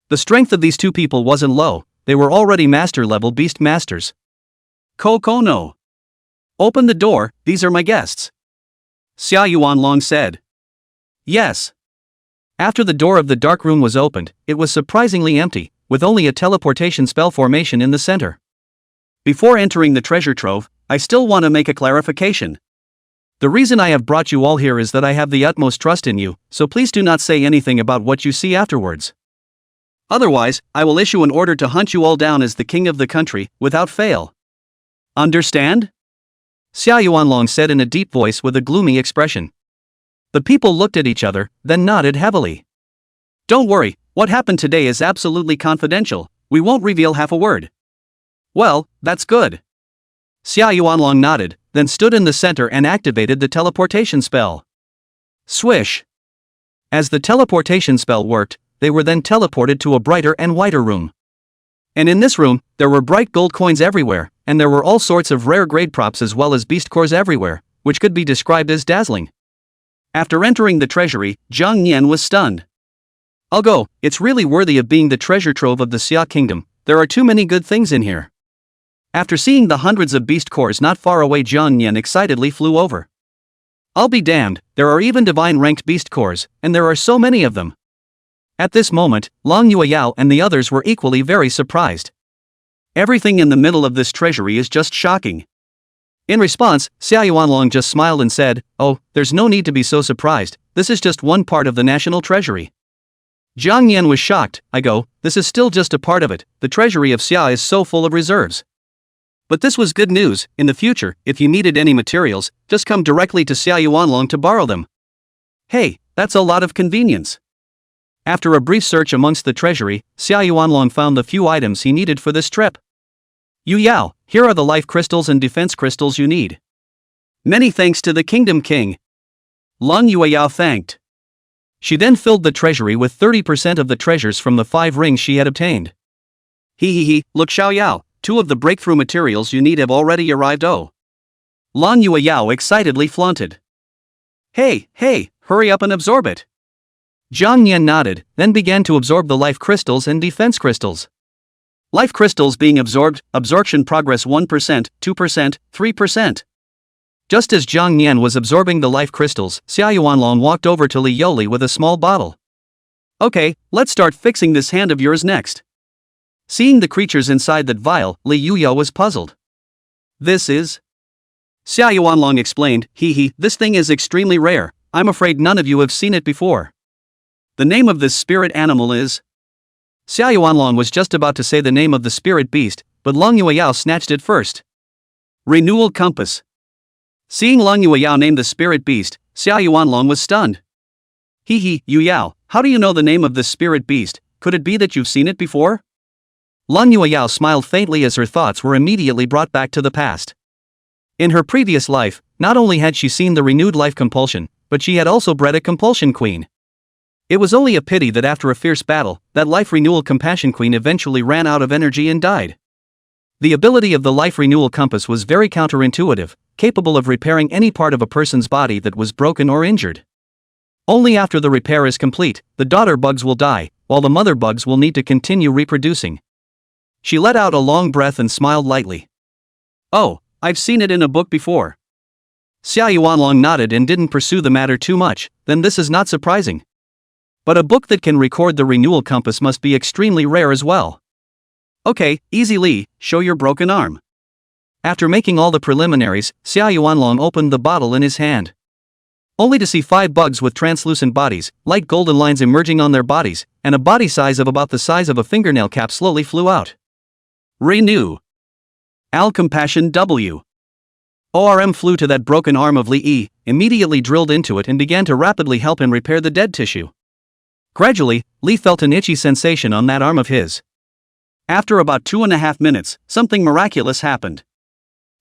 The strength of these two people wasn't low, they were already master-level beast masters. No. Open the door, these are my guests. Xia Yuanlong said. Yes. After the door of the dark room was opened, it was surprisingly empty, with only a teleportation spell formation in the center. Before entering the treasure trove, I still want to make a clarification. The reason I have brought you all here is that I have the utmost trust in you, so please do not say anything about what you see afterwards. Otherwise, I will issue an order to hunt you all down as the king of the country, without fail. Understand? Xia Yuanlong said in a deep voice with a gloomy expression. The people looked at each other, then nodded heavily. Don't worry, what happened today is absolutely confidential, we won't reveal half a word. Well, that's good. Xia Yuanlong nodded, then stood in the center and activated the teleportation spell. Swish! As the teleportation spell worked, they were then teleported to a brighter and whiter room. And in this room, there were bright gold coins everywhere, and there were all sorts of rare grade props as well as beast cores everywhere, which could be described as dazzling. After entering the treasury, Jang Yan was stunned. I'll go, it's really worthy of being the treasure trove of the Xia Kingdom, there are too many good things in here. After seeing the hundreds of beast cores not far away, Jang Yan excitedly flew over. I'll be damned, there are even divine ranked beast cores, and there are so many of them. At this moment, Long Yueyao and the others were equally very surprised. Everything in the middle of this treasury is just shocking. In response, Xia Yuanlong just smiled and said, oh, there's no need to be so surprised, this is just one part of the national treasury. Jang Yan was shocked, this is still just a part of it, the treasury of Xia is so full of reserves. But this was good news, in the future, if you needed any materials, just come directly to Xia Yuanlong to borrow them. Hey, that's a lot of convenience. After a brief search amongst the treasury, Xia Yuanlong found the few items he needed for this trip. Yu Yao, here are the life crystals and defense crystals you need. Many thanks to the Kingdom King. Long Yueyao thanked. She then filled the treasury with 30% of the treasures from the 5 rings she had obtained. Look Xiao Yao, 2 of the breakthrough materials you need have already arrived. Oh. Long Yueyao excitedly flaunted. Hey, hurry up and absorb it. Jang Yan nodded, then began to absorb the life crystals and defense crystals. Life crystals being absorbed, absorption progress 1%, 2%, 3%. Just as Jang Yan was absorbing the life crystals, Xia Yuanlong walked over to Li Yoli with a small bottle. Okay, let's start fixing this hand of yours next. Seeing the creatures inside that vial, Li Yuyo was puzzled. This is? Xia Yuanlong explained, this thing is extremely rare, I'm afraid none of you have seen it before. The name of this spirit animal is? Xia Yuanlong was just about to say the name of the spirit beast, but Long Yueyao snatched it first. Renewal Compass. Seeing Long Yueyao name the spirit beast, Xia Yuanlong was stunned. Yuyao, how do you know the name of this spirit beast, could it be that you've seen it before? Long Yueyao smiled faintly as her thoughts were immediately brought back to the past. In her previous life, not only had she seen the renewed life compulsion, but she had also bred a compulsion queen. It was only a pity that after a fierce battle, that life renewal compassion queen eventually ran out of energy and died. The ability of the life renewal compass was very counterintuitive, capable of repairing any part of a person's body that was broken or injured. Only after the repair is complete, the daughter bugs will die, while the mother bugs will need to continue reproducing. She let out a long breath and smiled lightly. Oh, I've seen it in a book before. Xia Yuanlong nodded and didn't pursue the matter too much. Then this is not surprising. But a book that can record the renewal compass must be extremely rare as well. Okay, easy Li, show your broken arm. After making all the preliminaries, Xia Yuanlong opened the bottle in his hand. Only to see 5 bugs with translucent bodies, light golden lines emerging on their bodies, and a body size of about the size of a fingernail cap slowly flew out. Renew. Al Compassion W. ORM flew to that broken arm of Li Yi, immediately drilled into it and began to rapidly help him repair the dead tissue. Gradually, Li felt an itchy sensation on that arm of his. After about 2.5 minutes, something miraculous happened.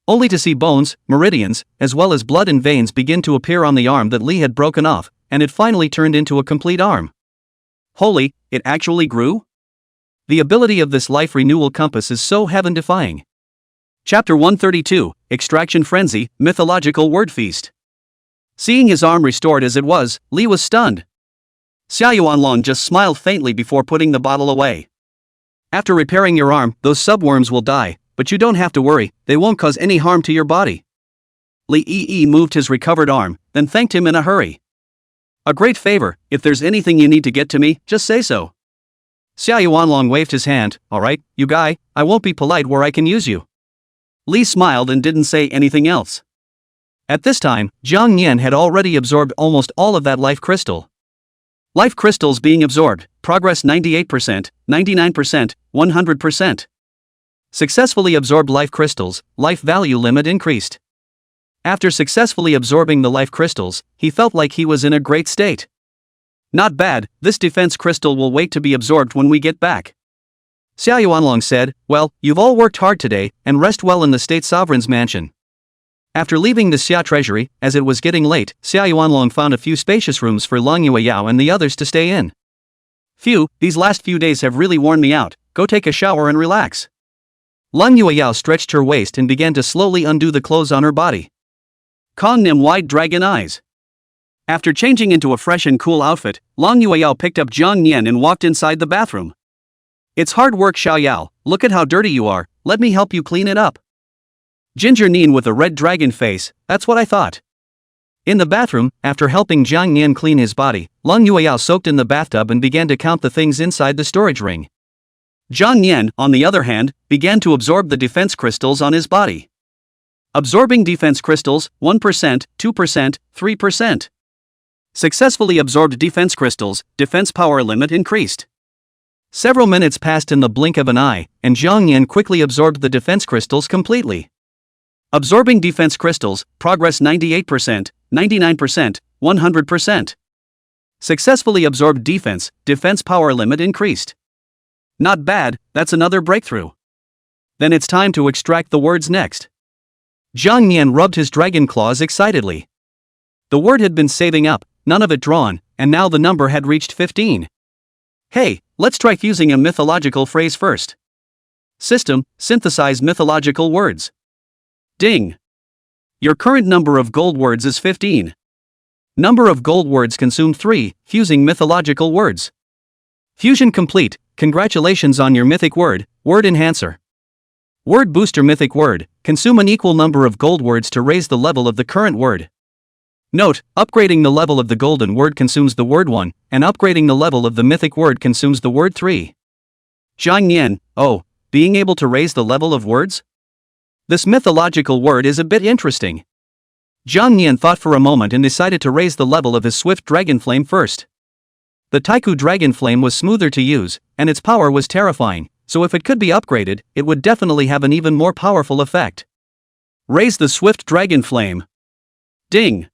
Only to see bones, meridians, as well as blood and veins begin to appear on the arm that Li had broken off, and it finally turned into a complete arm. Holy, it actually grew? The ability of this life renewal compass is so heaven-defying. Chapter 132, Extraction Frenzy, Mythological Word Feast. Seeing his arm restored as it was, Li was stunned. Xia Yuanlong just smiled faintly before putting the bottle away. After repairing your arm, those subworms will die, but you don't have to worry, they won't cause any harm to your body. Li Yi moved his recovered arm, then thanked him in a hurry. A great favor, if there's anything you need to get to me, just say so. Xia Yuanlong waved his hand. Alright, you guy, I won't be polite where I can use you. Li smiled and didn't say anything else. At this time, Jang Yan had already absorbed almost all of that life crystal. Life crystals being absorbed, progress 98%, 99%, 100%. Successfully absorbed life crystals, life value limit increased. After successfully absorbing the life crystals, he felt like he was in a great state. Not bad, this defense crystal will wait to be absorbed when we get back. Xia Yuanlong said, well, you've all worked hard today, and rest well in the state sovereign's mansion. After leaving the Xia treasury, as it was getting late, Xia Yuanlong found a few spacious rooms for Lang Yueyao and the others to stay in. Phew, these last few days have really worn me out, go take a shower and relax. Lang Yueyao stretched her waist and began to slowly undo the clothes on her body. Kong Nim wide dragon eyes. After changing into a fresh and cool outfit, Lang Yueyao picked up Jang Yan and walked inside the bathroom. It's hard work, Xiao Yao, look at how dirty you are, let me help you clean it up. Ginger Neen with a red dragon face, that's what I thought. In the bathroom, after helping Jang Yan clean his body, Lang Yueyao soaked in the bathtub and began to count the things inside the storage ring. Jang Yan, on the other hand, began to absorb the defense crystals on his body. Absorbing defense crystals, 1%, 2%, 3%. Successfully absorbed defense crystals, defense power limit increased. Several minutes passed in the blink of an eye, and Jang Yan quickly absorbed the defense crystals completely. Absorbing defense crystals, progress 98%, 99%, 100%. Successfully absorbed defense power limit increased. Not bad, that's another breakthrough. Then it's time to extract the words next. Jang Yan rubbed his dragon claws excitedly. The word had been saving up, none of it drawn, and now the number had reached 15. Hey, let's try fusing a mythological phrase first. System, synthesize mythological words. Ding. Your current number of gold words is 15. Number of gold words consumed 3, fusing mythological words. Fusion complete, congratulations on your mythic word, word enhancer. Word booster mythic word, consume an equal number of gold words to raise the level of the current word. Note, upgrading the level of the golden word consumes the word 1, and upgrading the level of the mythic word consumes the word 3. Jang Yan, oh, being able to raise the level of words? This mythological word is a bit interesting. Jang Yan thought for a moment and decided to raise the level of his swift dragon flame first. The Taiku dragon flame was smoother to use, and its power was terrifying, so if it could be upgraded, it would definitely have an even more powerful effect. Raise the swift dragon flame. Ding.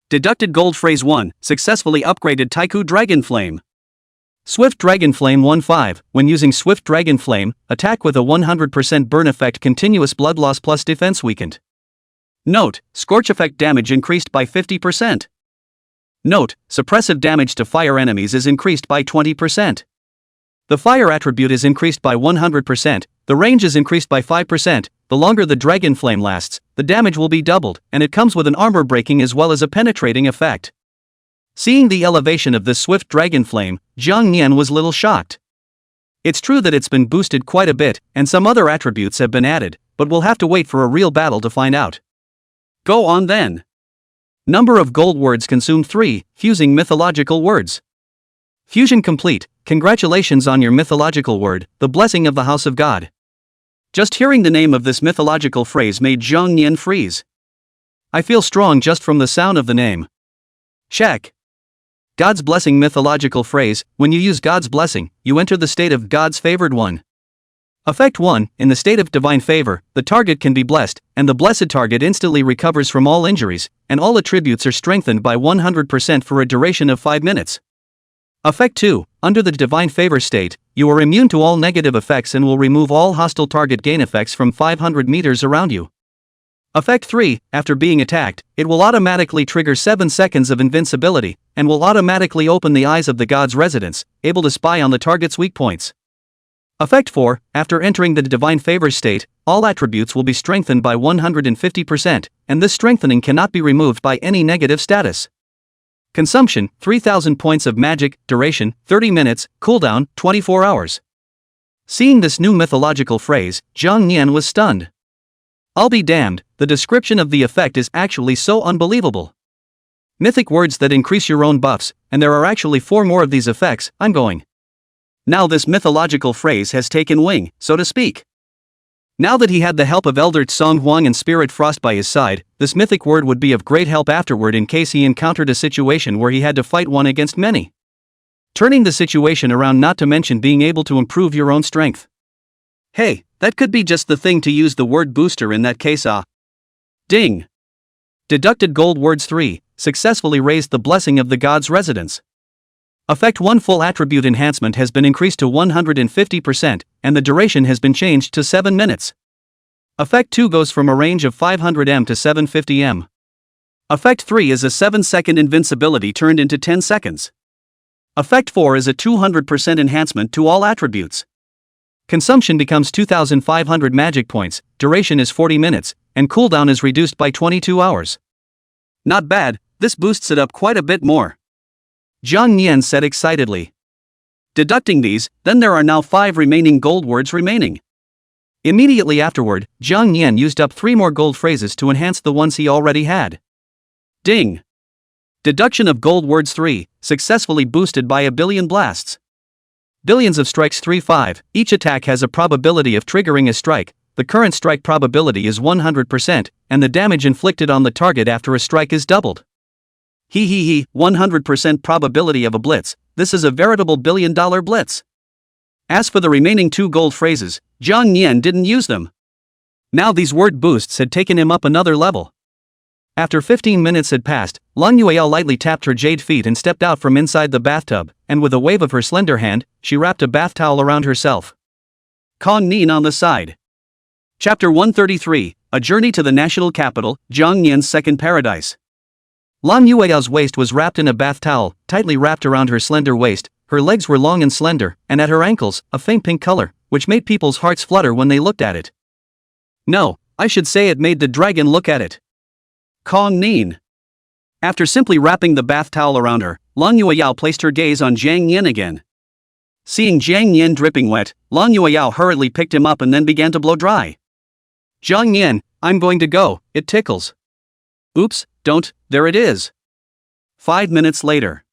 Deducted gold phrase 1, successfully upgraded Taiku dragon flame. Swift Dragon Flame 1-5, when using Swift Dragon Flame, attack with a 100% burn effect, continuous blood loss plus defense weakened. Note, scorch effect damage increased by 50%. Note, suppressive damage to fire enemies is increased by 20%. The fire attribute is increased by 100%, the range is increased by 5%, the longer the dragon flame lasts, the damage will be doubled, and it comes with an armor breaking as well as a penetrating effect. Seeing the elevation of this swift dragon flame, Jang Yan was little shocked. It's true that it's been boosted quite a bit, and some other attributes have been added, but we'll have to wait for a real battle to find out. Go on then. Number of gold words consumed 3, fusing mythological words. Fusion complete, congratulations on your mythological word, the blessing of the house of God. Just hearing the name of this mythological phrase made Jang Yan freeze. I feel strong just from the sound of the name. Check. God's blessing mythological phrase, when you use God's blessing, you enter the state of God's favored one. Effect 1, in the state of divine favor, the target can be blessed, and the blessed target instantly recovers from all injuries, and all attributes are strengthened by 100% for a duration of 5 minutes. Effect 2, under the divine favor state, you are immune to all negative effects and will remove all hostile target gain effects from 500 meters around you. Effect 3, after being attacked, it will automatically trigger 7 seconds of invincibility, and will automatically open the eyes of the god's residence, able to spy on the target's weak points. Effect 4, after entering the divine favor state, all attributes will be strengthened by 150%, and this strengthening cannot be removed by any negative status. Consumption, 3000 points of magic, duration, 30 minutes, cooldown, 24 hours. Seeing this new mythological phrase, Jang Yan was stunned. I'll be damned, the description of the effect is actually so unbelievable. Mythic words that increase your own buffs, and there are actually 4 more of these effects, I'm going. Now this mythological phrase has taken wing, so to speak. Now that he had the help of Elder Tsong Huang and Spirit Frost by his side, this mythic word would be of great help afterward in case he encountered a situation where he had to fight one against many. Turning the situation around, not to mention being able to improve your own strength. Hey, that could be just the thing to use the word booster in that case. Ding! Deducted gold words 3, successfully raised the blessing of the god's residence. Effect 1, full attribute enhancement has been increased to 150%, and the duration has been changed to 7 minutes. Effect 2 goes from a range of 500m to 750m. Effect 3 is a 7-second invincibility turned into 10 seconds. Effect 4 is a 200% enhancement to all attributes. Consumption becomes 2500 magic points, duration is 40 minutes, and cooldown is reduced by 22 hours. Not bad, this boosts it up quite a bit more. Jang Yan said excitedly. Deducting these, then there are now 5 remaining gold words remaining. Immediately afterward, Jang Yan used up 3 more gold phrases to enhance the ones he already had. Ding! Deduction of gold words 3, successfully boosted by a billion blasts. Billions of strikes 3-5, each attack has a probability of triggering a strike, the current strike probability is 100%, and the damage inflicted on the target after a strike is doubled. 100% probability of a blitz, this is a veritable billion-dollar blitz. As for the remaining 2 gold phrases, Jang Yan didn't use them. Now these word boosts had taken him up another level. After 15 minutes had passed, Lang Yueyao lightly tapped her jade feet and stepped out from inside the bathtub, and with a wave of her slender hand, she wrapped a bath towel around herself. Kong Nin on the side. Chapter 133, A Journey to the National Capital, Jang Yan's Second Paradise. Lang Yueyao's waist was wrapped in a bath towel, tightly wrapped around her slender waist. Her legs were long and slender, and at her ankles, a faint pink color, which made people's hearts flutter when they looked at it. No, I should say it made the dragon look at it. Kong Nin. After simply wrapping the bath towel around her, Lang Yueyao placed her gaze on Jang Yan again. Seeing Jang Yan dripping wet, Lang Yueyao hurriedly picked him up and then began to blow dry. Jang Yan, I'm going to go, it tickles. Oops, don't, there it is. 5 minutes later.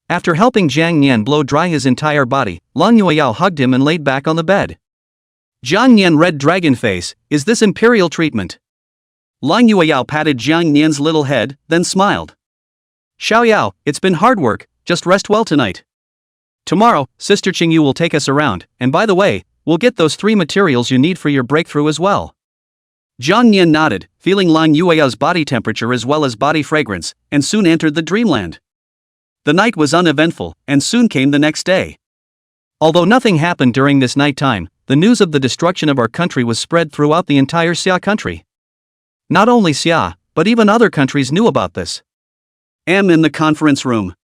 After helping Jang Yan blow dry his entire body, Lang Yueyao hugged him and laid back on the bed. Jang Yan red dragon face, is this imperial treatment? Lang Yueyao patted Jang Yan's little head, then smiled. Xiaoyao, it's been hard work, just rest well tonight. Tomorrow, Sister Qingyu will take us around, and by the way, we'll get those 3 materials you need for your breakthrough as well. Jang Yan nodded, feeling Lang Yueyao's body temperature as well as body fragrance, and soon entered the dreamland. The night was uneventful, and soon came the next day. Although nothing happened during this night time, the news of the destruction of our country was spread throughout the entire Xia country. Not only Xia, but even other countries knew about this. M in the conference room.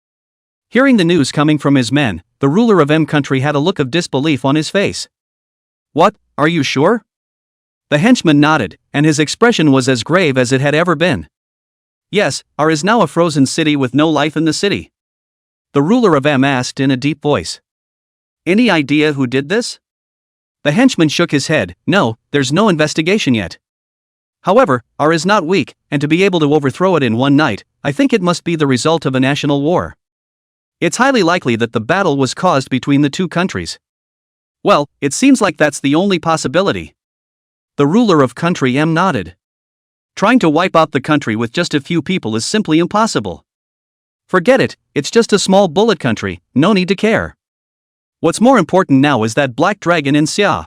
Hearing the news coming from his men, the ruler of M country had a look of disbelief on his face. What, are you sure? The henchman nodded, and his expression was as grave as it had ever been. Yes, R is now a frozen city with no life in the city. The ruler of M asked in a deep voice. Any idea who did this? The henchman shook his head. No, there's no investigation yet. However, R is not weak, and to be able to overthrow it in one night, I think it must be the result of a national war. It's highly likely that the battle was caused between the two countries. Well, it seems like that's the only possibility. The ruler of country M nodded. Trying to wipe out the country with just a few people is simply impossible. Forget it, it's just a small bullet country, no need to care. What's more important now is that black dragon in Xia.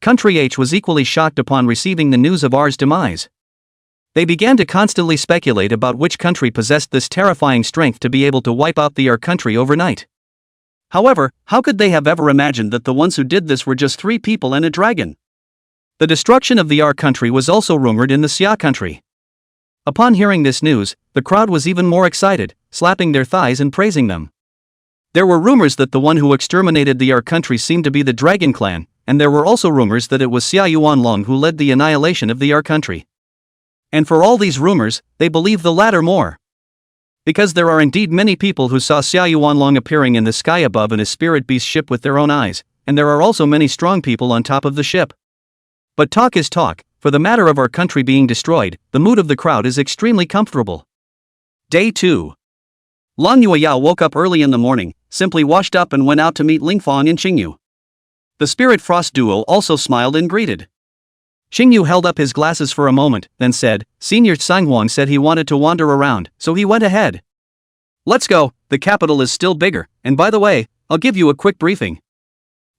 Country H was equally shocked upon receiving the news of R's demise. They began to constantly speculate about which country possessed this terrifying strength to be able to wipe out the R country overnight. However, how could they have ever imagined that the ones who did this were just 3 people and a dragon? The destruction of the R country was also rumored in the Xia country. Upon hearing this news, the crowd was even more excited, slapping their thighs and praising them. There were rumors that the one who exterminated the R country seemed to be the Dragon Clan, and there were also rumors that it was Xia Yuanlong who led the annihilation of the R country. And for all these rumors, they believe the latter more. Because there are indeed many people who saw Xia Yuanlong appearing in the sky above in a spirit beast ship with their own eyes, and there are also many strong people on top of the ship. But talk is talk, for the matter of our country being destroyed, the mood of the crowd is extremely comfortable. Day 2. Lang Yueyao woke up early in the morning, simply washed up and went out to meet Lingfang and Xingyu. The Spirit Frost duo also smiled and greeted. Xingyu held up his glasses for a moment, then said, Senior Sanghuang said he wanted to wander around, so he went ahead. Let's go, the capital is still bigger, and by the way, I'll give you a quick briefing.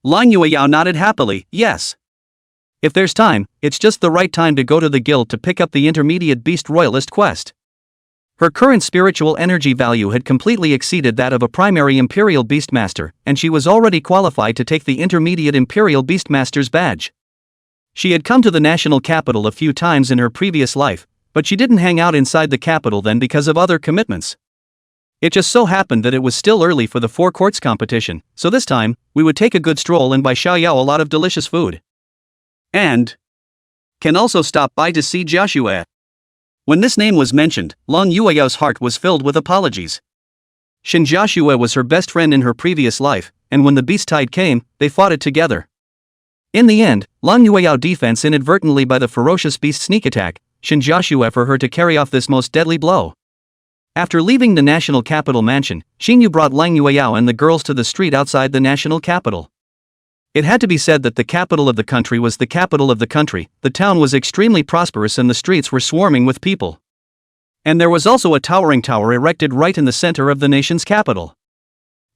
Lang Yueyao nodded happily, yes. If there's time, it's just the right time to go to the guild to pick up the intermediate beast royalist quest. Her current spiritual energy value had completely exceeded that of a primary Imperial Beastmaster, and she was already qualified to take the intermediate Imperial Beastmaster's badge. She had come to the national capital a few times in her previous life, but she didn't hang out inside the capital then because of other commitments. It just so happened that it was still early for the 4 courts competition, so this time, we would take a good stroll and buy Xiaoyao a lot of delicious food. And can also stop by to see Joshua. When this name was mentioned, Lang Yueyao's heart was filled with apologies. Shin Joshua was her best friend in her previous life, and when the beast tide came, they fought it together. In the end, Lang Yueyao defense inadvertently by the ferocious beast sneak attack, Shin Joshua for her to carry off this most deadly blow. After leaving the national capital mansion, Xingyu brought Lang Yueyao and the girls to the street outside the national capital. It had to be said that the capital of the country was the capital of the country, the town was extremely prosperous and the streets were swarming with people. And there was also a towering tower erected right in the center of the nation's capital.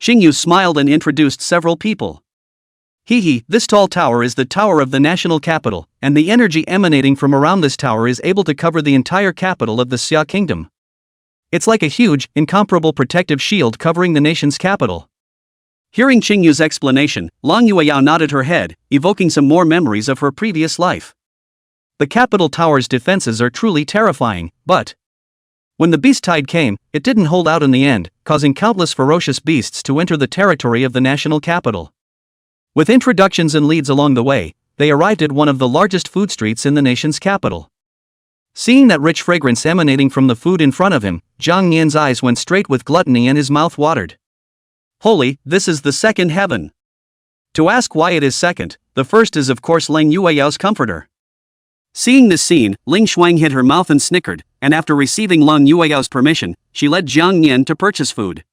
Xingyu smiled and introduced several people. This tall tower is the tower of the national capital, and the energy emanating from around this tower is able to cover the entire capital of the Xia kingdom. It's like a huge, incomparable protective shield covering the nation's capital. Hearing Qingyu's explanation, Lang Yueyao nodded her head, evoking some more memories of her previous life. The capital tower's defenses are truly terrifying, but when the beast tide came, it didn't hold out in the end, causing countless ferocious beasts to enter the territory of the national capital. With introductions and leads along the way, they arrived at one of the largest food streets in the nation's capital. Seeing that rich fragrance emanating from the food in front of him, Jang Yan's eyes went straight with gluttony and his mouth watered. Holy, this is the second heaven. To ask why it is second, the first is of course Lang Yueyao's comforter. Seeing this scene, Ling Shuang hid her mouth and snickered, and after receiving Lang Yueyao's permission, she led Jang Yan to purchase food.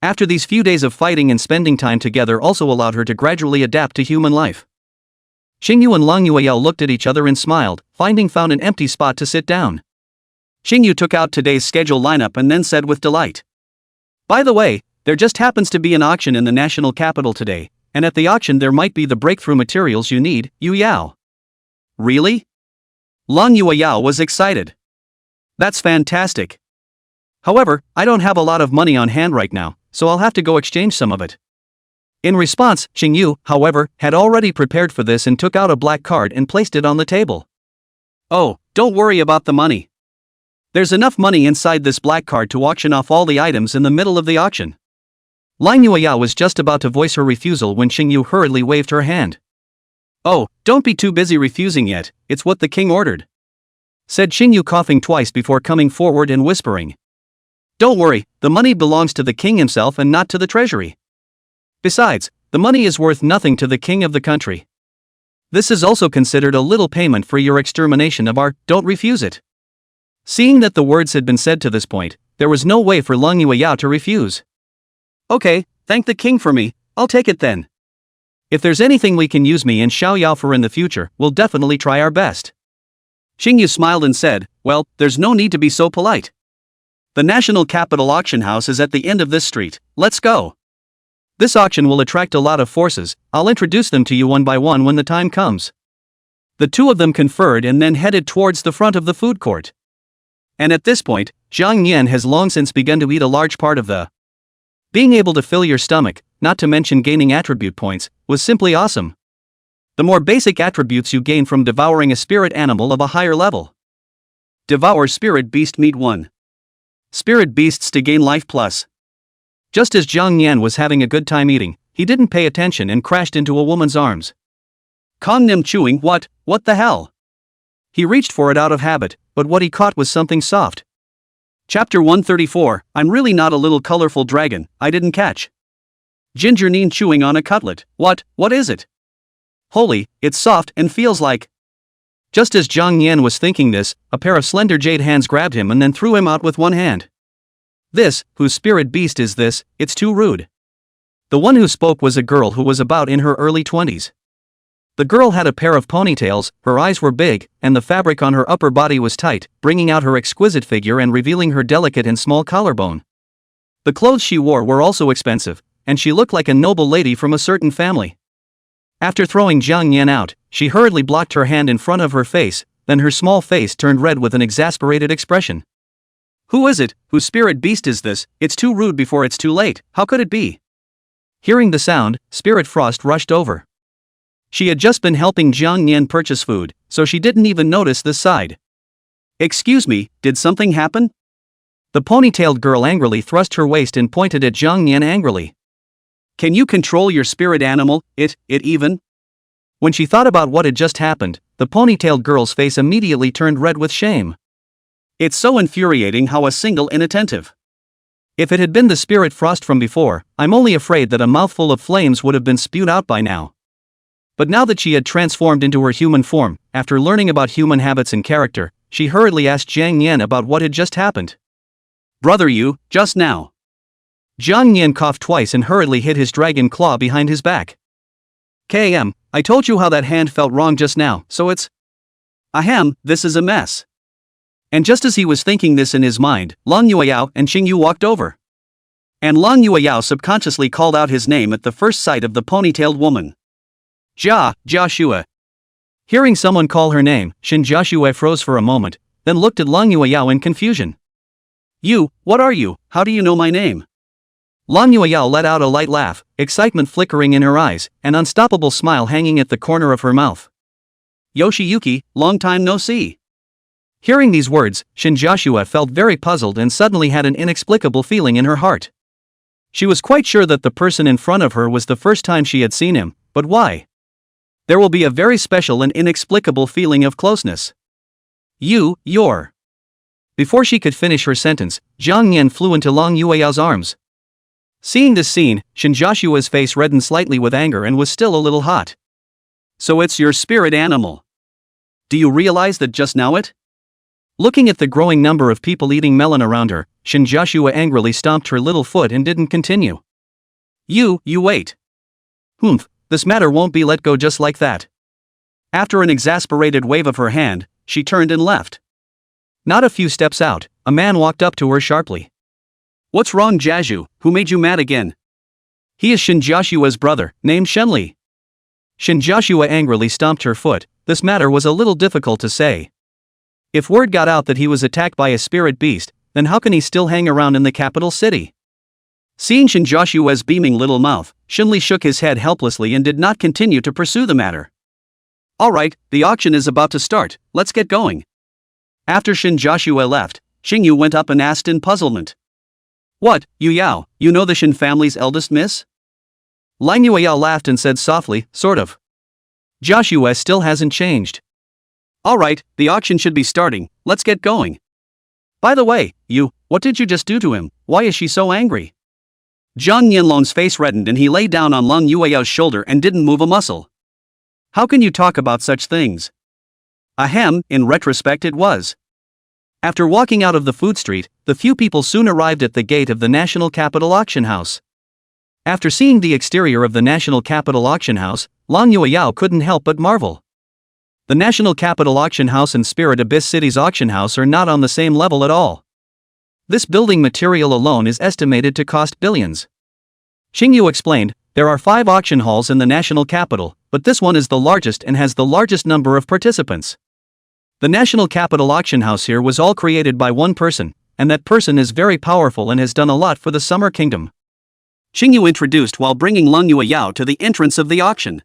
After these few days of fighting and spending time together also allowed her to gradually adapt to human life. Xingyu and Lang Yueyao looked at each other and smiled, found an empty spot to sit down. Xingyu took out today's schedule lineup and then said with delight. By the way, there just happens to be an auction in the national capital today, and at the auction there might be the breakthrough materials you need, Yu Yao. Really? Lang Yueyao was excited. That's fantastic. However, I don't have a lot of money on hand right now, so I'll have to go exchange some of it. In response, Xingyu, however, had already prepared for this and took out a black card and placed it on the table. Oh, don't worry about the money. There's enough money inside this black card to auction off all the items in the middle of the auction. Lang Yueyao was just about to voice her refusal when Xingyu hurriedly waved her hand. Oh, don't be too busy refusing yet, it's what the king ordered, said Xingyu, coughing twice before coming forward and whispering. Don't worry, the money belongs to the king himself and not to the treasury. Besides, the money is worth nothing to the king of the country. This is also considered a little payment for your extermination of our, don't refuse it. Seeing that the words had been said to this point, there was no way for Lang Yueyao to refuse. Okay, thank the king for me, I'll take it then. If there's anything we can use me and Xiao Yao for in the future, we'll definitely try our best. Xingyu smiled and said, well, there's no need to be so polite. The National Capital Auction House is at the end of this street, let's go. This auction will attract a lot of forces, I'll introduce them to you one by one when the time comes. The two of them conferred and then headed towards the front of the food court. And at this point, Jang Yan has long since begun to eat a large part of the. Being able to fill your stomach, not to mention gaining attribute points, was simply awesome. The more basic attributes you gain from devouring a spirit animal of a higher level. Devour Spirit Beast Meat 1. Spirit Beasts to gain life plus. Just as Jang Yan was having a good time eating, he didn't pay attention and crashed into a woman's arms. Kong Nim chewing, what the hell? He reached for it out of habit, but what he caught was something soft. Chapter 134, I'm really not a little colorful dragon, I didn't catch. Ginger Neen chewing on a cutlet, what is it? Holy, it's soft and feels like. Just as Jang Yan was thinking this, a pair of slender jade hands grabbed him and then threw him out with one hand. This, whose spirit beast is this, it's too rude. The one who spoke was a girl who was about in her early 20s. The girl had a pair of ponytails, her eyes were big, and the fabric on her upper body was tight, bringing out her exquisite figure and revealing her delicate and small collarbone. The clothes she wore were also expensive, and she looked like a noble lady from a certain family. After throwing Jang Yan out, she hurriedly blocked her hand in front of her face, then her small face turned red with an exasperated expression. Who is it, whose spirit beast is this? It's too rude before it's too late, how could it be? Hearing the sound, Spirit Frost rushed over. She had just been helping Jang Yan purchase food, so she didn't even notice this side. Excuse me, did something happen? The ponytailed girl angrily thrust her waist and pointed at Jang Yan angrily. Can you control your spirit animal, it even? When she thought about what had just happened, the ponytailed girl's face immediately turned red with shame. It's so infuriating how a single inattentive. If it had been the Spirit Frost from before, I'm only afraid that a mouthful of flames would have been spewed out by now. But now that she had transformed into her human form, after learning about human habits and character, she hurriedly asked Jang Yan about what had just happened. Brother, you, just now. Jang Yan coughed twice and hurriedly hid his dragon claw behind his back. KM, I told you how that hand felt wrong just now, so it's. Ahem, this is a mess. And just as he was thinking this in his mind, Lang Yueyao and Xingyu walked over. And Lang Yueyao subconsciously called out his name at the first sight of the ponytailed woman. Joshua. Hearing someone call her name, Joshua froze for a moment, then looked at Lang Yueyao in confusion. You, what are you, how do you know my name? Lang Yueyao let out a light laugh, excitement flickering in her eyes, an unstoppable smile hanging at the corner of her mouth. Yoshiyuki, long time no see. Hearing these words, Joshua felt very puzzled and suddenly had an inexplicable feeling in her heart. She was quite sure that the person in front of her was the first time she had seen him, but why? There will be a very special and inexplicable feeling of closeness. You're. Before she could finish her sentence, Jang Yan flew into Lang Yueyao's arms. Seeing this scene, Joshua's face reddened slightly with anger and was still a little hot. So it's your spirit animal. Do you realize that just now it? Looking at the growing number of people eating melon around her, Joshua angrily stomped her little foot and didn't continue. You wait. This matter won't be let go just like that. After an exasperated wave of her hand, she turned and left. Not a few steps out, a man walked up to her sharply. What's wrong, Jaju, who made you mad again? He is Joshua's brother, named Shenli. Joshua angrily stomped her foot. This matter was a little difficult to say. If word got out that he was attacked by a spirit beast, then how can he still hang around in the capital city? Seeing Joshua's beaming little mouth, Shenli shook his head helplessly and did not continue to pursue the matter. Alright, the auction is about to start, let's get going. After Shin Joshua left, Xingyu went up and asked in puzzlement. What, Yu Yao, you know the Shin family's eldest miss? Lang Yueyao laughed and said softly, sort of. Joshua still hasn't changed. Alright, the auction should be starting, let's get going. By the way, what did you just do to him, why is she so angry? Jang Yanlong's face reddened and he lay down on Lang Yueyao's shoulder and didn't move a muscle. How can you talk about such things? Ahem, in retrospect it was. After walking out of the food street, the few people soon arrived at the gate of the National Capital Auction House. After seeing the exterior of the National Capital Auction House, Lang Yueyao couldn't help but marvel. The National Capital Auction House and Spirit Abyss City's auction house are not on the same level at all. This building material alone is estimated to cost billions. Xingyu explained, there are 5 auction halls in the national capital, but this one is the largest and has the largest number of participants. The National Capital Auction House here was all created by one person, and that person is very powerful and has done a lot for the Summer Kingdom. Xingyu introduced while bringing Lang Yueyao to the entrance of the auction.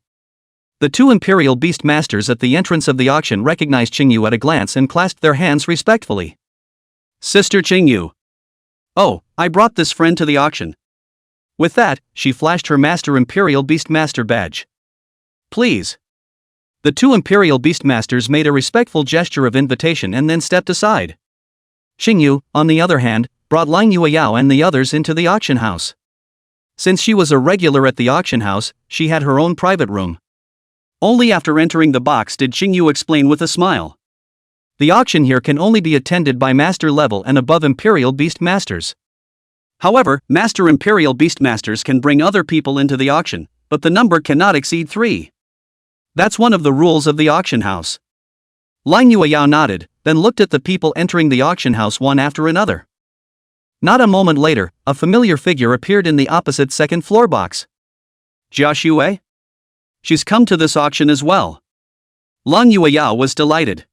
The 2 Imperial Beast Masters at the entrance of the auction recognized Xingyu at a glance and clasped their hands respectfully. Sister Xingyu. Oh, I brought this friend to the auction. With that, she flashed her Master Imperial Beastmaster badge. Please. The 2 Imperial Beastmasters made a respectful gesture of invitation and then stepped aside. Xingyu, on the other hand, brought Lang Yueyao and the others into the auction house. Since she was a regular at the auction house, she had her own private room. Only after entering the box did Xingyu explain with a smile. The auction here can only be attended by master level and above Imperial Beastmasters. However, Master Imperial Beastmasters can bring other people into the auction, but the number cannot exceed 3. That's one of the rules of the auction house. Lang Yueyao nodded, then looked at the people entering the auction house one after another. Not a moment later, a familiar figure appeared in the opposite second floor box. Joshua? She's come to this auction as well. Lang Yueyao was delighted.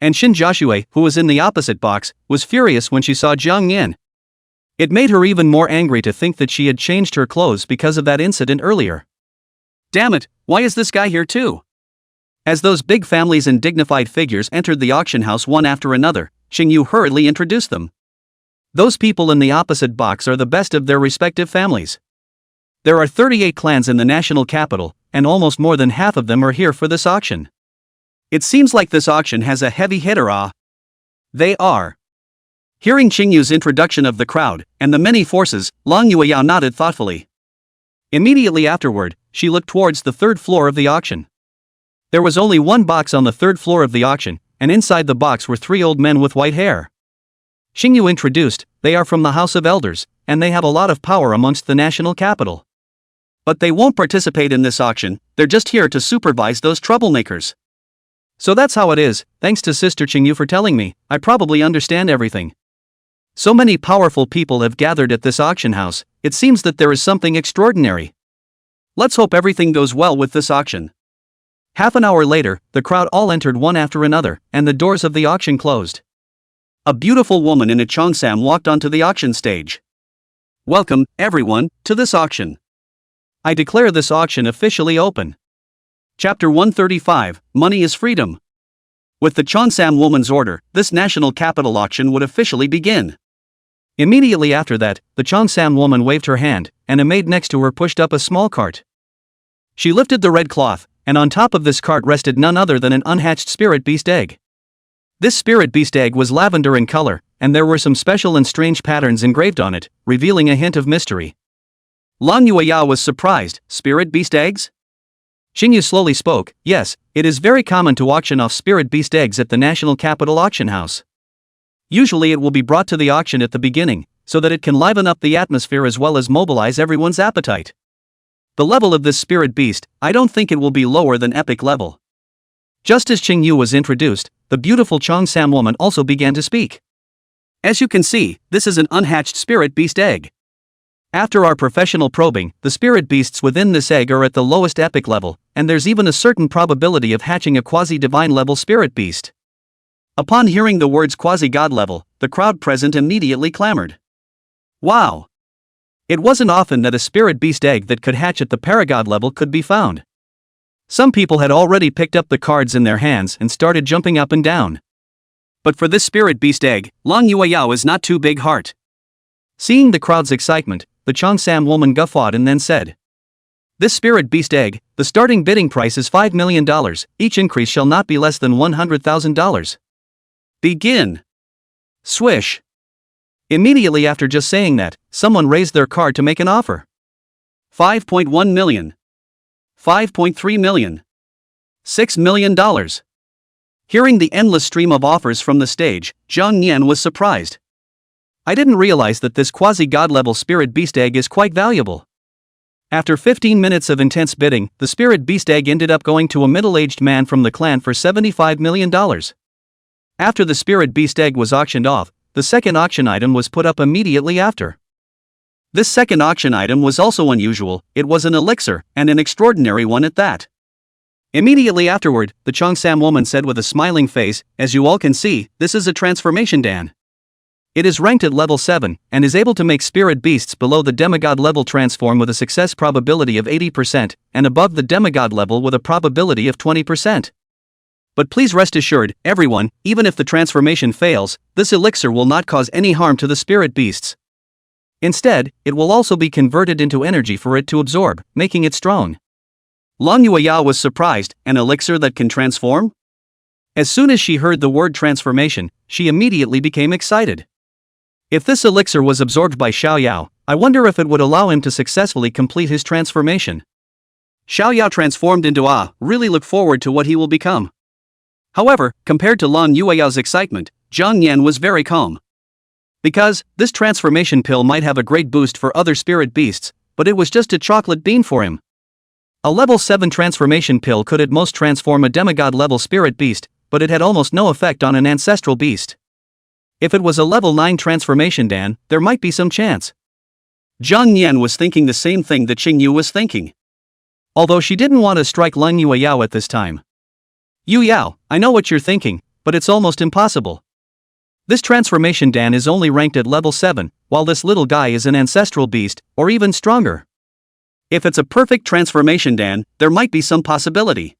And Shin Joshua, who was in the opposite box, was furious when she saw Jang Yan. It made her even more angry to think that she had changed her clothes because of that incident earlier. Damn it, why is this guy here too? As those big families and dignified figures entered the auction house one after another, Xingyu hurriedly introduced them. Those people in the opposite box are the best of their respective families. There are 38 clans in the national capital, and almost more than half of them are here for this auction. It seems like this auction has a heavy hitter. They are. Hearing Xingyu's introduction of the crowd, and the many forces, Lang Yueyao nodded thoughtfully. Immediately afterward, she looked towards the 3rd floor of the auction. There was only one box on the 3rd floor of the auction, and inside the box were 3 old men with white hair. Xingyu introduced, they are from the House of Elders, and they have a lot of power amongst the national capital. But they won't participate in this auction, they're just here to supervise those troublemakers. So that's how it is, thanks to Sister Xingyu for telling me, I probably understand everything. So many powerful people have gathered at this auction house, it seems that there is something extraordinary. Let's hope everything goes well with this auction. Half an hour later, the crowd all entered one after another, and the doors of the auction closed. A beautiful woman in a cheongsam walked onto the auction stage. Welcome, everyone, to this auction. I declare this auction officially open. Chapter 135, Money is Freedom. With the cheongsam woman's order, this national capital auction would officially begin. Immediately after that, the cheongsam woman waved her hand, and a maid next to her pushed up a small cart. She lifted the red cloth, and on top of this cart rested none other than an unhatched spirit beast egg. This spirit beast egg was lavender in color, and there were some special and strange patterns engraved on it, revealing a hint of mystery. Lang Yueyao was surprised, spirit beast eggs? Xingyu slowly spoke, yes, it is very common to auction off spirit beast eggs at the National Capital Auction House. Usually it will be brought to the auction at the beginning, so that it can liven up the atmosphere as well as mobilize everyone's appetite. The level of this spirit beast, I don't think it will be lower than epic level. Just as Xingyu was introduced, the beautiful cheongsam woman also began to speak. As you can see, this is an unhatched spirit beast egg. After our professional probing, the spirit beasts within this egg are at the lowest epic level, and there's even a certain probability of hatching a quasi-divine level spirit beast. Upon hearing the words quasi-god level, the crowd present immediately clamored. Wow! It wasn't often that a spirit beast egg that could hatch at the paragod level could be found. Some people had already picked up the cards in their hands and started jumping up and down. But for this spirit beast egg, Long Yueyao is not too big heart. Seeing the crowd's excitement, the Cheongsam woman guffawed and then said, "This spirit beast egg, the starting bidding price is $5 million, each increase shall not be less than $100,000. Begin." Swish. Immediately after just saying that, someone raised their card to make an offer. 5.1 million. 5.3 million. $6 million. Hearing the endless stream of offers from the stage, Jang Yan was surprised. "I didn't realize that this quasi-god level spirit beast egg is quite valuable." After 15 minutes of intense bidding, the spirit beast egg ended up going to a middle-aged man from the clan for $75 million. After the spirit beast egg was auctioned off, the second auction item was put up immediately after. This second auction item was also unusual, it was an elixir, and an extraordinary one at that. Immediately afterward, the Cheongsam woman said with a smiling face, "As you all can see, this is a transformation dan. It is ranked at level 7, and is able to make spirit beasts below the demigod level transform with a success probability of 80%, and above the demigod level with a probability of 20%. But please rest assured, everyone, even if the transformation fails, this elixir will not cause any harm to the spirit beasts. Instead, it will also be converted into energy for it to absorb, making it strong." Long Yueyao was surprised, an elixir that can transform? As soon as she heard the word transformation, she immediately became excited. If this elixir was absorbed by Xiaoyao, I wonder if it would allow him to successfully complete his transformation. Xiaoyao transformed into really look forward to what he will become. However, compared to Long Yueyao's excitement, Jang Yan was very calm. Because, this transformation pill might have a great boost for other spirit beasts, but it was just a chocolate bean for him. A level 7 transformation pill could at most transform a demigod level spirit beast, but it had almost no effect on an ancestral beast. If it was a level 9 transformation dan, there might be some chance. Jang Yan was thinking the same thing that Xingyu was thinking. Although she didn't want to strike Long Yueyao at this time. "Yu Yao, I know what you're thinking, but it's almost impossible. This transformation dan is only ranked at level 7, while this little guy is an ancestral beast, or even stronger. If it's a perfect transformation dan, there might be some possibility."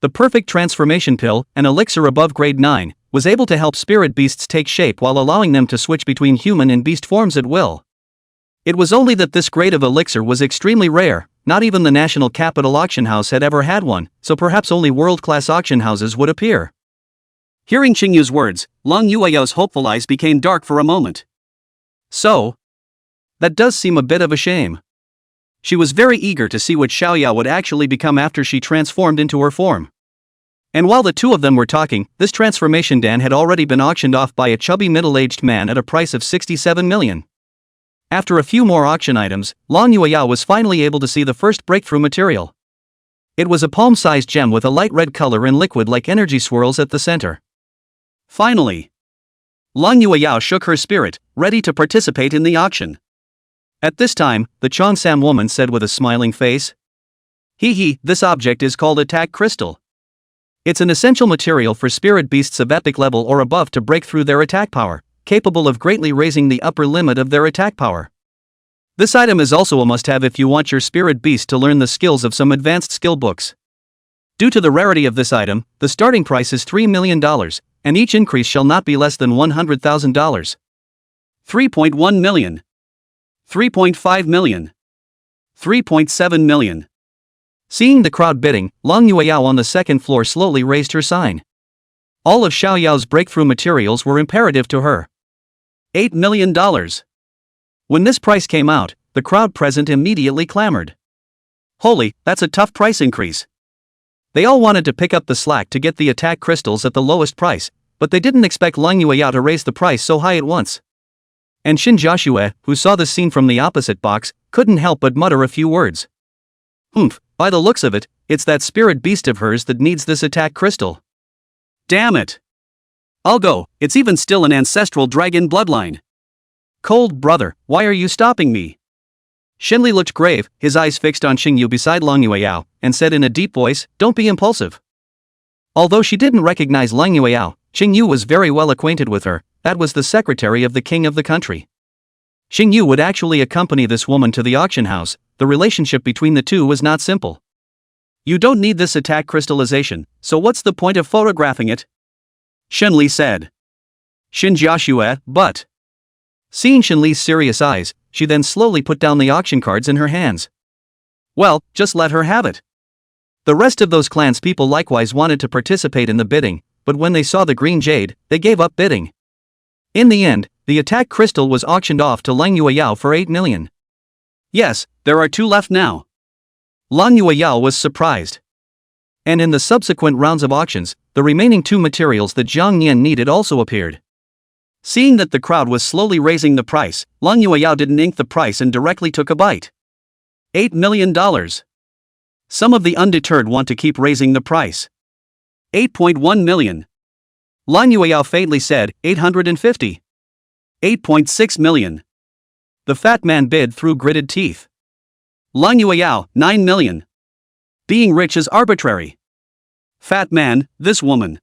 The perfect transformation pill, an elixir above grade 9, was able to help spirit beasts take shape while allowing them to switch between human and beast forms at will. It was only that this grade of elixir was extremely rare, not even the national capital auction house had ever had one, so perhaps only world-class auction houses would appear. Hearing Xingyu's words, Long Yueyao's hopeful eyes became dark for a moment. So? That does seem a bit of a shame. She was very eager to see what Xiaoyao would actually become after she transformed into her form. And while the two of them were talking, this transformation dan had already been auctioned off by a chubby middle-aged man at a price of 67 million. After a few more auction items, Long Yueyao was finally able to see the first breakthrough material. It was a palm-sized gem with a light red color and liquid-like energy swirls at the center. Finally, Long Yueyao shook her spirit, ready to participate in the auction. At this time, the Cheongsam woman said with a smiling face, "Hee, this object is called attack crystal. It's an essential material for spirit beasts of epic level or above to break through their attack power, capable of greatly raising the upper limit of their attack power. This item is also a must-have if you want your spirit beast to learn the skills of some advanced skill books. Due to the rarity of this item, the starting price is $3 million, and each increase shall not be less than $100,000. 3.1 million. 3.5 million. 3.7 million. Seeing the crowd bidding, Long Yueyao on the second floor slowly raised her sign. All of Xiaoyao's breakthrough materials were imperative to her. $8 million. When this price came out, the crowd present immediately clamored. Holy, that's a tough price increase. They all wanted to pick up the slack to get the attack crystals at the lowest price, but they didn't expect Long Yueyao to raise the price so high at once. And Shin Joshua, who saw the scene from the opposite box, couldn't help but mutter a few words. By the looks of it, it's that spirit beast of hers that needs this attack crystal. Damn it. I'll go, it's even still an ancestral dragon bloodline. Cold brother, why are you stopping me? Shinli looked grave, his eyes fixed on Xingyu beside Long Yueyao, and said in a deep voice, "Don't be impulsive." Although she didn't recognize Long Yueyao, Xingyu was very well acquainted with her, that was the secretary of the king of the country. Xingyu would actually accompany this woman to the auction house, the relationship between the two was not simple. You don't need this attack crystallization, so what's the point of photographing it? Shenli said. Shinjiashue, but. Seeing Shenli's serious eyes, she then slowly put down the auction cards in her hands. Well, just let her have it. The rest of those clans people likewise wanted to participate in the bidding, but when they saw the green jade, they gave up bidding. In the end, the attack crystal was auctioned off to Lang Yueyao for 8 million. Yes, there are 2 left now. Lang Yueyao was surprised. And in the subsequent rounds of auctions, the remaining 2 materials that Jang Yan needed also appeared. Seeing that the crowd was slowly raising the price, Lang Yueyao didn't ink the price and directly took a bite. $8 million. Some of the undeterred want to keep raising the price. 8.1 million. Lang Yueyao faintly said, 850. 8.6 million. The fat man bid through gritted teeth. Lang Yueyao, 9 million. Being rich is arbitrary. Fat man, this woman.